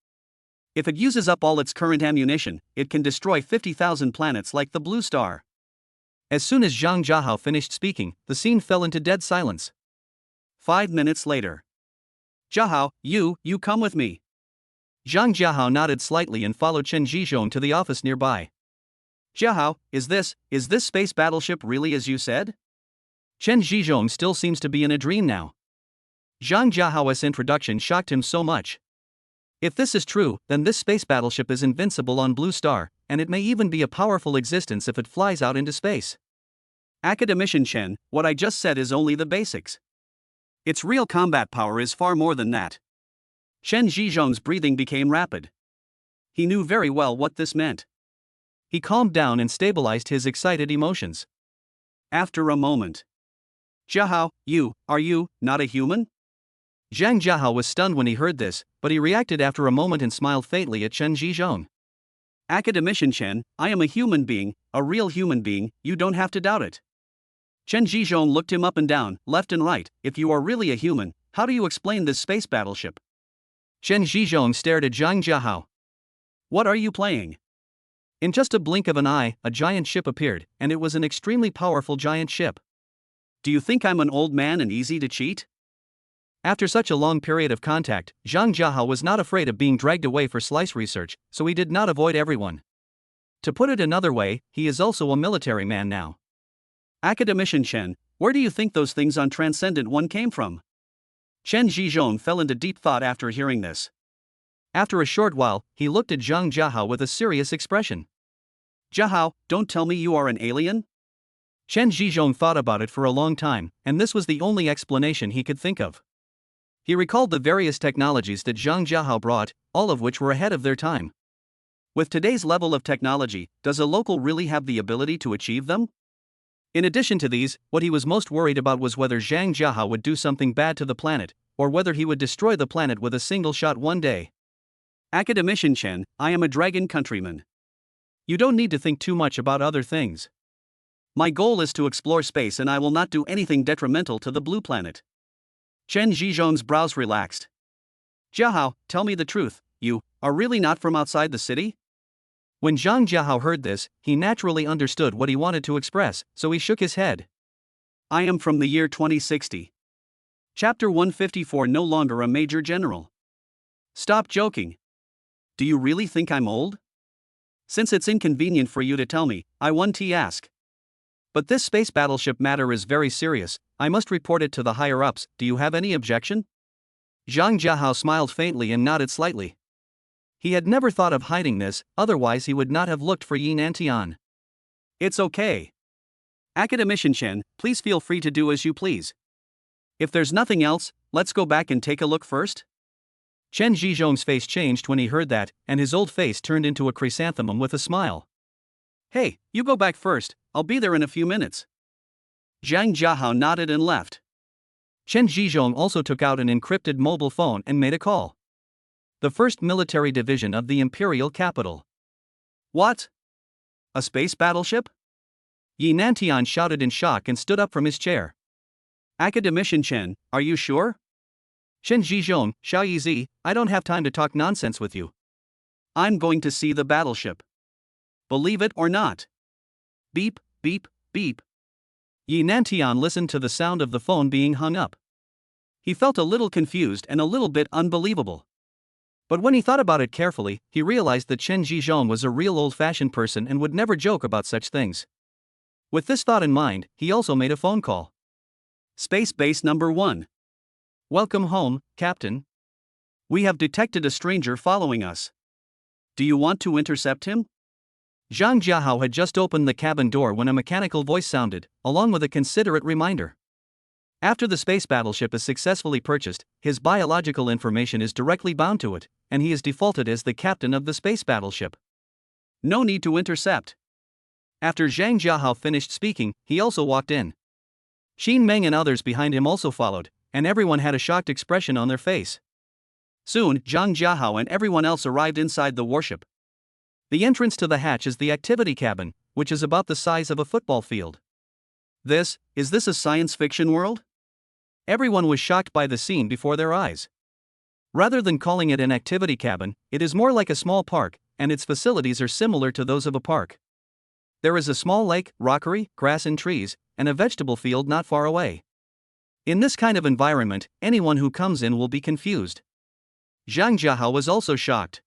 If it uses up all its current ammunition, it can destroy 50,000 planets like the Blue Star. As soon as Zhang Jiahao finished speaking, the scene fell into dead silence. 5 minutes later. Jiahao, you come with me. Zhang Jiahao nodded slightly and followed Chen Zhizhong to the office nearby. Jiahao, is this space battleship really as you said? Chen Zhizhong still seems to be in a dream now. Zhang Jiahao's introduction shocked him so much. If this is true, then this space battleship is invincible on Blue Star, and it may even be a powerful existence if it flies out into space. Academician Chen, what I just said is only the basics. Its real combat power is far more than that. Chen Zhizhong's breathing became rapid. He knew very well what this meant. He calmed down and stabilized his excited emotions. After a moment. Jiahao, are you not a human? Zhang Jiahao was stunned when he heard this, but he reacted after a moment and smiled faintly at Chen Zhizhong. Academician Chen, I am a human being, a real human being, you don't have to doubt it. Chen Zhizhong looked him up and down, left and right. If you are really a human, how do you explain this space battleship? Chen Zhizhong stared at Zhang Jiahao. What are you playing? In just a blink of an eye, a giant ship appeared, and it was an extremely powerful giant ship. Do you think I'm an old man and easy to cheat? After such a long period of contact, Zhang Jiahao was not afraid of being dragged away for slice research, so he did not avoid everyone. To put it another way, he is also a military man now. Academician Chen, where do you think those things on Transcendent One came from? Chen Zhizhong fell into deep thought after hearing this. After a short while, he looked at Zhang Jiahao with a serious expression. Jiahao, don't tell me you are an alien? Chen Zhizhong thought about it for a long time, and this was the only explanation he could think of. He recalled the various technologies that Zhang Jiahao brought, all of which were ahead of their time. With today's level of technology, does a local really have the ability to achieve them? In addition to these, what he was most worried about was whether Zhang Jiahao would do something bad to the planet, or whether he would destroy the planet with a single shot one day. Academician Chen, I am a dragon countryman. You don't need to think too much about other things. My goal is to explore space and I will not do anything detrimental to the blue planet. Chen Zhizhong's brows relaxed. Jiahao, tell me the truth, you are really not from outside the city? When Zhang Jiahao heard this, he naturally understood what he wanted to express, so he shook his head. I am from the year 2060. Chapter 154. No longer a major general. Stop joking. Do you really think I'm old? Since it's inconvenient for you to tell me, I want to ask. But this space battleship matter is very serious, I must report it to the higher-ups, do you have any objection? Zhang Jiahao smiled faintly and nodded slightly. He had never thought of hiding this, otherwise he would not have looked for Yin Antian. It's okay. Academician Chen, please feel free to do as you please. If there's nothing else, let's go back and take a look first. Chen Zhizhong's face changed when he heard that, and his old face turned into a chrysanthemum with a smile. Hey, you go back first, I'll be there in a few minutes. Zhang Jiahao nodded and left. Chen Zhizhong also took out an encrypted mobile phone and made a call. The 1st Military Division of the Imperial Capital. What? A space battleship? Yi Nantian shouted in shock and stood up from his chair. Academician Chen, are you sure? Chen Zhizhong, Xiao Yizi, I don't have time to talk nonsense with you. I'm going to see the battleship. Believe it or not. Beep, beep, beep. Yi Nantian listened to the sound of the phone being hung up. He felt a little confused and a little bit unbelievable. But when he thought about it carefully, he realized that Chen Zhizhong was a real old-fashioned person and would never joke about such things. With this thought in mind, he also made a phone call. Space Base Number 1. Welcome home, Captain. We have detected a stranger following us. Do you want to intercept him? Zhang Jiahao had just opened the cabin door when a mechanical voice sounded, along with a considerate reminder. After the space battleship is successfully purchased, his biological information is directly bound to it, and he is defaulted as the captain of the space battleship. No need to intercept. After Zhang Jiahao finished speaking, he also walked in. Xin Meng and others behind him also followed, and everyone had a shocked expression on their face. Soon, Zhang Jiahao and everyone else arrived inside the warship. The entrance to the hatch is the activity cabin, which is about the size of a football field. Is this a science fiction world? Everyone was shocked by the scene before their eyes. Rather than calling it an activity cabin, it is more like a small park, and its facilities are similar to those of a park. There is a small lake, rockery, grass and trees, and a vegetable field not far away. In this kind of environment, anyone who comes in will be confused. Zhang Jiahao was also shocked.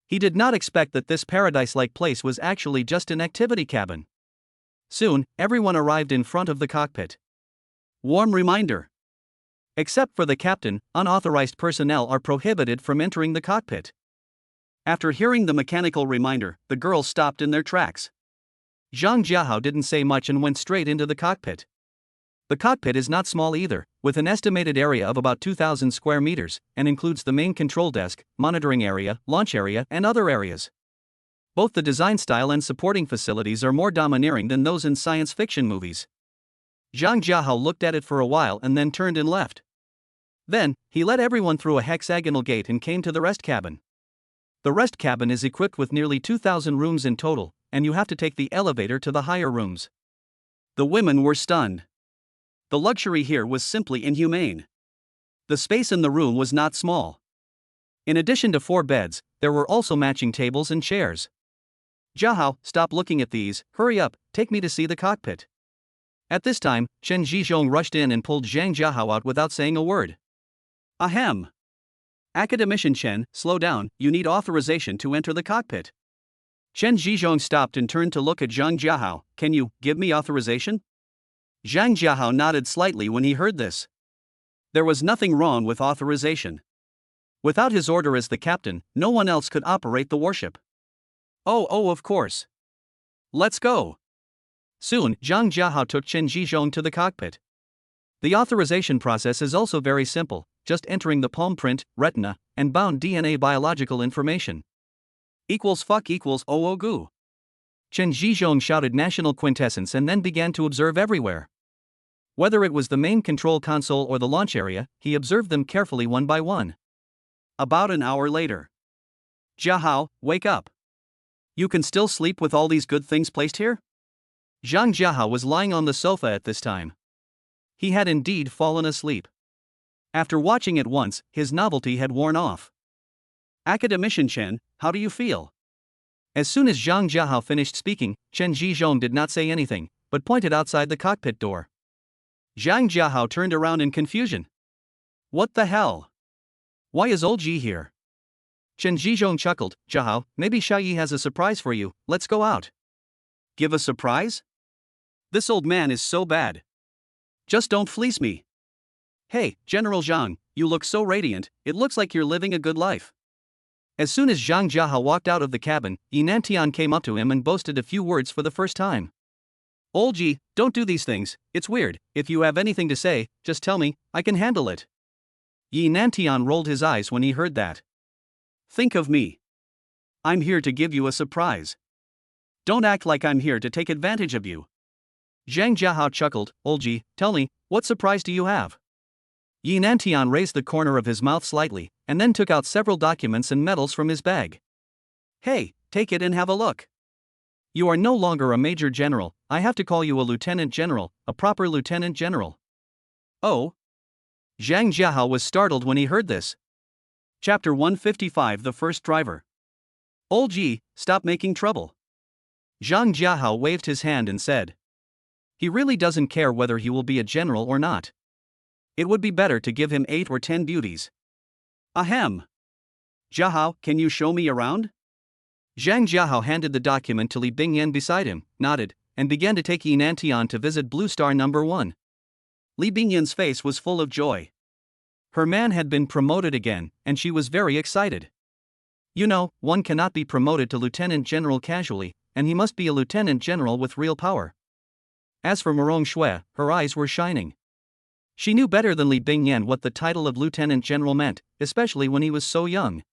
He did not expect that this paradise-like place was actually just an activity cabin. Soon, everyone arrived in front of the cockpit. Warm reminder. Except for the captain, unauthorized personnel are prohibited from entering the cockpit. After hearing the mechanical reminder, the girls stopped in their tracks. Zhang Jiahao didn't say much and went straight into the cockpit. The cockpit is not small either, with an estimated area of about 2,000 square meters, and includes the main control desk, monitoring area, launch area, and other areas. Both the design style and supporting facilities are more domineering than those in science fiction movies. Zhang Jiahao looked at it for a while and then turned and left. Then, he led everyone through a hexagonal gate and came to the rest cabin. The rest cabin is equipped with nearly 2,000 rooms in total, and you have to take the elevator to the higher rooms. The women were stunned. The luxury here was simply inhumane. The space in the room was not small. In addition to 4 beds, there were also matching tables and chairs. Jiahao, stop looking at these, hurry up, take me to see the cockpit. At this time, Chen Zhizhong rushed in and pulled Zhang Jiahao out without saying a word. Ahem. Academician Chen, slow down, you need authorization to enter the cockpit. Chen Zhizhong stopped and turned to look at Zhang Jiahao. Can you give me authorization? Zhang Jiahao nodded slightly when he heard this. There was nothing wrong with authorization. Without his order as the captain, no one else could operate the warship. Oh, of course. Let's go. Soon, Zhang Jiahao took Chen Zhizhong to the cockpit. The authorization process is also very simple, just entering the palm print, retina, and bound DNA biological information. == Chen Zhizhong shouted national quintessence and then began to observe everywhere. Whether it was the main control console or the launch area, he observed them carefully one by one. About an hour later. Jiahao, wake up. You can still sleep with all these good things placed here? Zhang Jiahao was lying on the sofa at this time. He had indeed fallen asleep. After watching it once, his novelty had worn off. Academician Chen, how do you feel? As soon as Zhang Jiahao finished speaking, Chen Zhizhong did not say anything, but pointed outside the cockpit door. Zhang Jiahao turned around in confusion. What the hell? Why is old Ji here? Chen Zhizhong chuckled. Jiahao, maybe Xiaoyi has a surprise for you, let's go out. Give a surprise? This old man is so bad. Just don't fleece me. Hey, General Zhang, you look so radiant, it looks like you're living a good life. As soon as Zhang Jiahao walked out of the cabin, Yi Nantian came up to him and boasted a few words for the first time. Old Ji, don't do these things, it's weird. If you have anything to say, just tell me, I can handle it. Yi Nantian rolled his eyes when he heard that. Think of me. I'm here to give you a surprise. Don't act like I'm here to take advantage of you. Zhang Jiahao chuckled. Old Ji, tell me, what surprise do you have? Yi Nantian raised the corner of his mouth slightly, and then took out several documents and medals from his bag. Hey, take it and have a look. You are no longer a major general, I have to call you a lieutenant general, a proper lieutenant general. Oh? Zhang Jiahao was startled when he heard this. Chapter 155 The First Driver. Old Ji, stop making trouble. Zhang Jiahao waved his hand and said. He really doesn't care whether he will be a general or not. It would be better to give him 8 or 10 beauties. Ahem. Jiahao, can you show me around? Zhang Jiahao handed the document to Li Bingyan beside him, nodded, and began to take Yi Nantian to visit Blue Star number 1. Li Bingyan's face was full of joy. Her man had been promoted again, and she was very excited. You know, one cannot be promoted to lieutenant general casually, and he must be a lieutenant general with real power. As for Morong Shui, her eyes were shining. She knew better than Li Bingyan what the title of lieutenant general meant, especially when he was so young.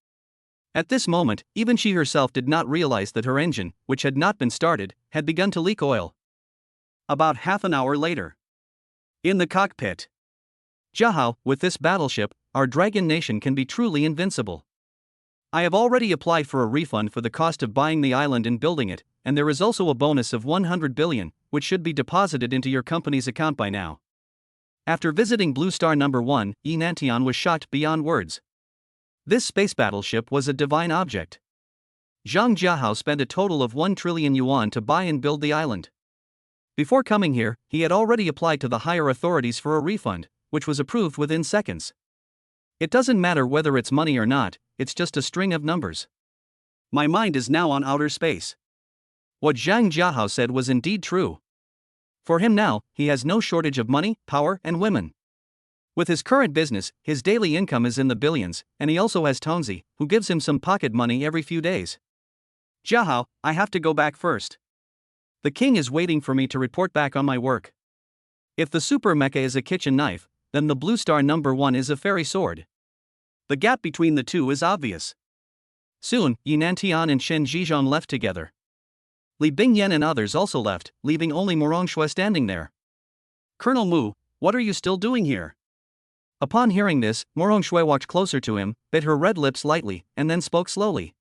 At this moment, even she herself did not realize that her engine, which had not been started, had begun to leak oil. About half an hour later. In the cockpit. Jiahao, with this battleship, our Dragon Nation can be truly invincible. I have already applied for a refund for the cost of buying the island and building it, and there is also a bonus of 100 billion, which should be deposited into your company's account by now. After visiting Blue Star number 1, Yi Nantian was shocked beyond words. This space battleship was a divine object. Zhang Jiahao spent a total of 1 trillion yuan to buy and build the island. Before coming here, he had already applied to the higher authorities for a refund, which was approved within seconds. It doesn't matter whether it's money or not, it's just a string of numbers. My mind is now on outer space. What Zhang Jiahao said was indeed true. For him now, he has no shortage of money, power, and women. With his current business, his daily income is in the billions, and he also has Tongzi, who gives him some pocket money every few days. Jiahao, I have to go back first. The king is waiting for me to report back on my work. If the super mecha is a kitchen knife, then the Blue Star number 1 is a fairy sword. The gap between the two is obvious. Soon, Yi Nantian and Shen Zhizhong left together. Li Bingyan and others also left, leaving only Morong Shui standing there. Colonel Mu, what are you still doing here? Upon hearing this, Morong Shui walked closer to him, bit her red lips lightly, and then spoke slowly.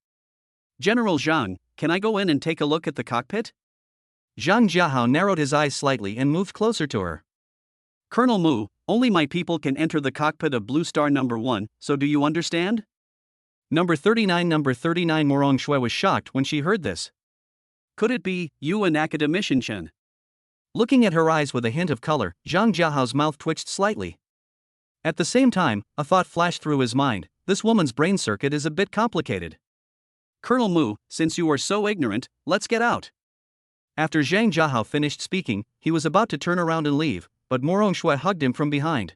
General Zhang, can I go in and take a look at the cockpit? Zhang Jiahao narrowed his eyes slightly and moved closer to her. Colonel Mu, only my people can enter the cockpit of Blue Star number 1, so do you understand? Number 39 Morong Shui was shocked when she heard this. Could it be you and Academician Chen? Looking at her eyes with a hint of color, Zhang Jiahao's mouth twitched slightly. At the same time, a thought flashed through his mind, this woman's brain circuit is a bit complicated. Colonel Mu, since you are so ignorant, let's get out. After Zhang Jiahao finished speaking, he was about to turn around and leave, but Morong Shui hugged him from behind.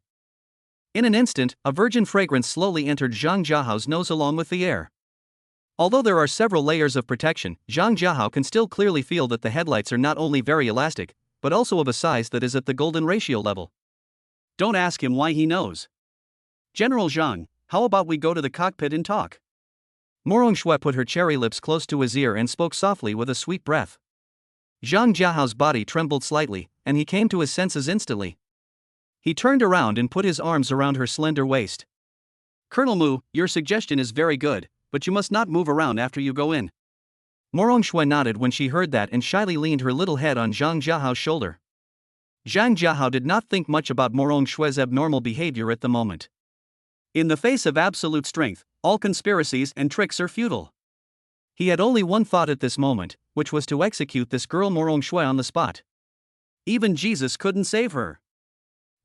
In an instant, a virgin fragrance slowly entered Zhang Jiahao's nose along with the air. Although there are several layers of protection, Zhang Jiahao can still clearly feel that the headlights are not only very elastic, but also of a size that is at the golden ratio level. Don't ask him why he knows. General Zhang, how about we go to the cockpit and talk? Morong Shui put her cherry lips close to his ear and spoke softly with a sweet breath. Zhang Jiahao's body trembled slightly, and he came to his senses instantly. He turned around and put his arms around her slender waist. Colonel Mu, your suggestion is very good, but you must not move around after you go in. Morong Shui nodded when she heard that and shyly leaned her little head on Zhang Jiahao's shoulder. Zhang Jiahao did not think much about Morong Shui's abnormal behavior at the moment. In the face of absolute strength, all conspiracies and tricks are futile. He had only one thought at this moment, which was to execute this girl Morong Shui on the spot. Even Jesus couldn't save her.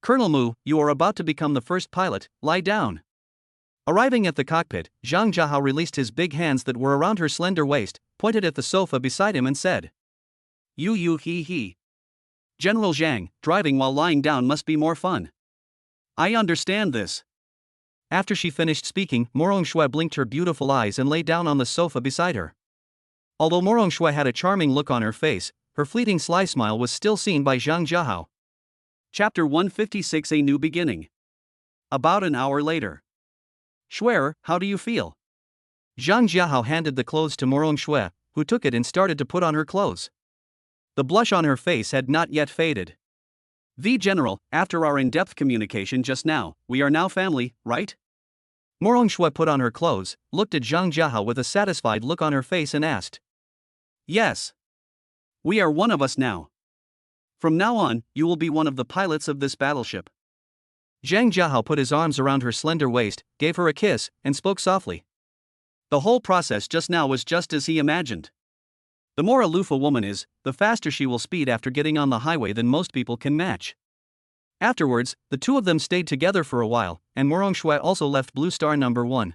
Colonel Mu, you are about to become the first pilot, lie down. Arriving at the cockpit, Zhang Jiahao released his big hands that were around her slender waist, pointed at the sofa beside him and said, You he. General Zhang, driving while lying down must be more fun. I understand this. After she finished speaking, Morong Shui blinked her beautiful eyes and lay down on the sofa beside her. Although Morong Shui had a charming look on her face, her fleeting sly smile was still seen by Zhang Jiahao. Chapter 156 A New Beginning. About an hour later. Shuer, how do you feel? Zhang Jiahao handed the clothes to Morong Shui, who took it and started to put on her clothes. The blush on her face had not yet faded. The General, after our in-depth communication just now, we are now family, right? Morong Shui put on her clothes, looked at Zhang Jiahao with a satisfied look on her face and asked. Yes. We are one of us now. From now on, you will be one of the pilots of this battleship. Zhang Jiahao put his arms around her slender waist, gave her a kiss, and spoke softly. The whole process just now was just as he imagined. The more aloof a woman is, the faster she will speed after getting on the highway than most people can match. Afterwards, the two of them stayed together for a while, and Morong Shui also left Blue Star number 1.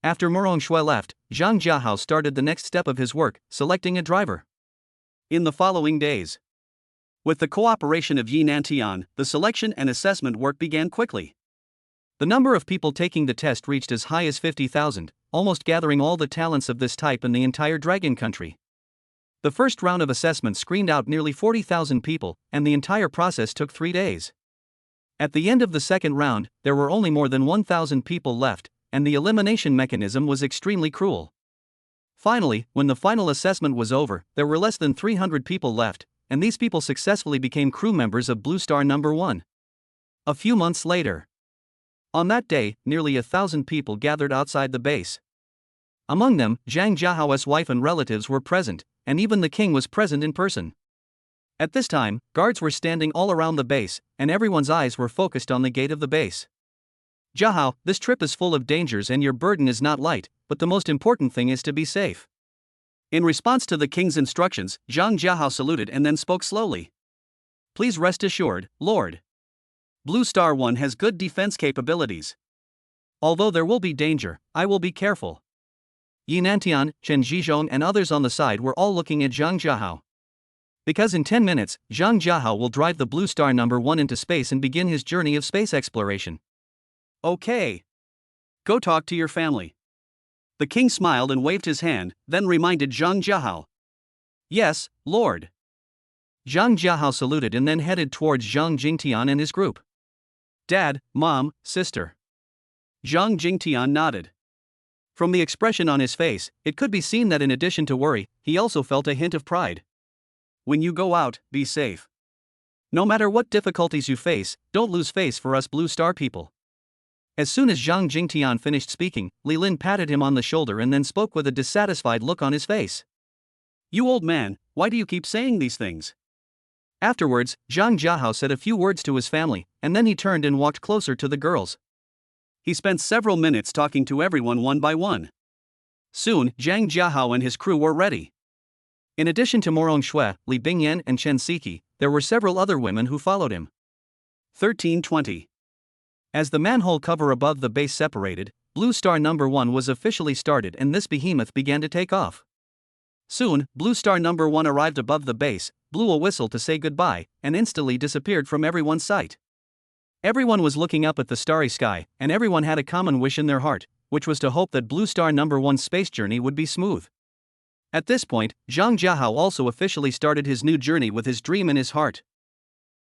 After Morong Shui left, Zhang Jiahao started the next step of his work, selecting a driver. In the following days, with the cooperation of Yi Nantian, the selection and assessment work began quickly. The number of people taking the test reached as high as 50,000, almost gathering all the talents of this type in the entire Dragon Country. The first round of assessment screened out nearly 40,000 people, and the entire process took 3 days. At the end of the second round, there were only more than 1,000 people left, and the elimination mechanism was extremely cruel. Finally, when the final assessment was over, there were less than 300 people left, and these people successfully became crew members of Blue Star number 1. A few months later. On that day, nearly 1,000 people gathered outside the base. Among them, Zhang Jiahao's wife and relatives were present, and even the king was present in person. At this time, guards were standing all around the base, and everyone's eyes were focused on the gate of the base. Jiahao, this trip is full of dangers and your burden is not light, but the most important thing is to be safe. In response to the king's instructions, Zhang Jiahao saluted and then spoke slowly. Please rest assured, Lord. Blue Star 1 has good defense capabilities. Although there will be danger, I will be careful. Yi Nantian, Chen Zhizhong and others on the side were all looking at Zhang Jiahao. Because in 10 minutes, Zhang Jiahao will drive the Blue Star number 1 into space and begin his journey of space exploration. Okay. Go talk to your family. The king smiled and waved his hand, then reminded Zhang Jiahao. Yes, Lord. Zhang Jiahao saluted and then headed towards Zhang Jingtian and his group. Dad, Mom, Sister. Zhang Jingtian nodded. From the expression on his face, it could be seen that in addition to worry, he also felt a hint of pride. When you go out, be safe. No matter what difficulties you face, don't lose face for us Blue Star people. As soon as Zhang Jingtian finished speaking, Lin patted him on the shoulder and then spoke with a dissatisfied look on his face. You old man, why do you keep saying these things? Afterwards, Zhang Jiahao said a few words to his family, and then he turned and walked closer to the girls. He spent several minutes talking to everyone one by one. Soon, Zhang Jiahao and his crew were ready. In addition to Morong Shui, Li Bingyan and Chen Siki, there were several other women who followed him. 1320. As the manhole cover above the base separated, Blue Star number 1 was officially started and this behemoth began to take off. Soon, Blue Star number 1 arrived above the base, blew a whistle to say goodbye, and instantly disappeared from everyone's sight. Everyone was looking up at the starry sky, and everyone had a common wish in their heart, which was to hope that Blue Star number 1's space journey would be smooth. At this point, Zhang Jiahao also officially started his new journey with his dream in his heart.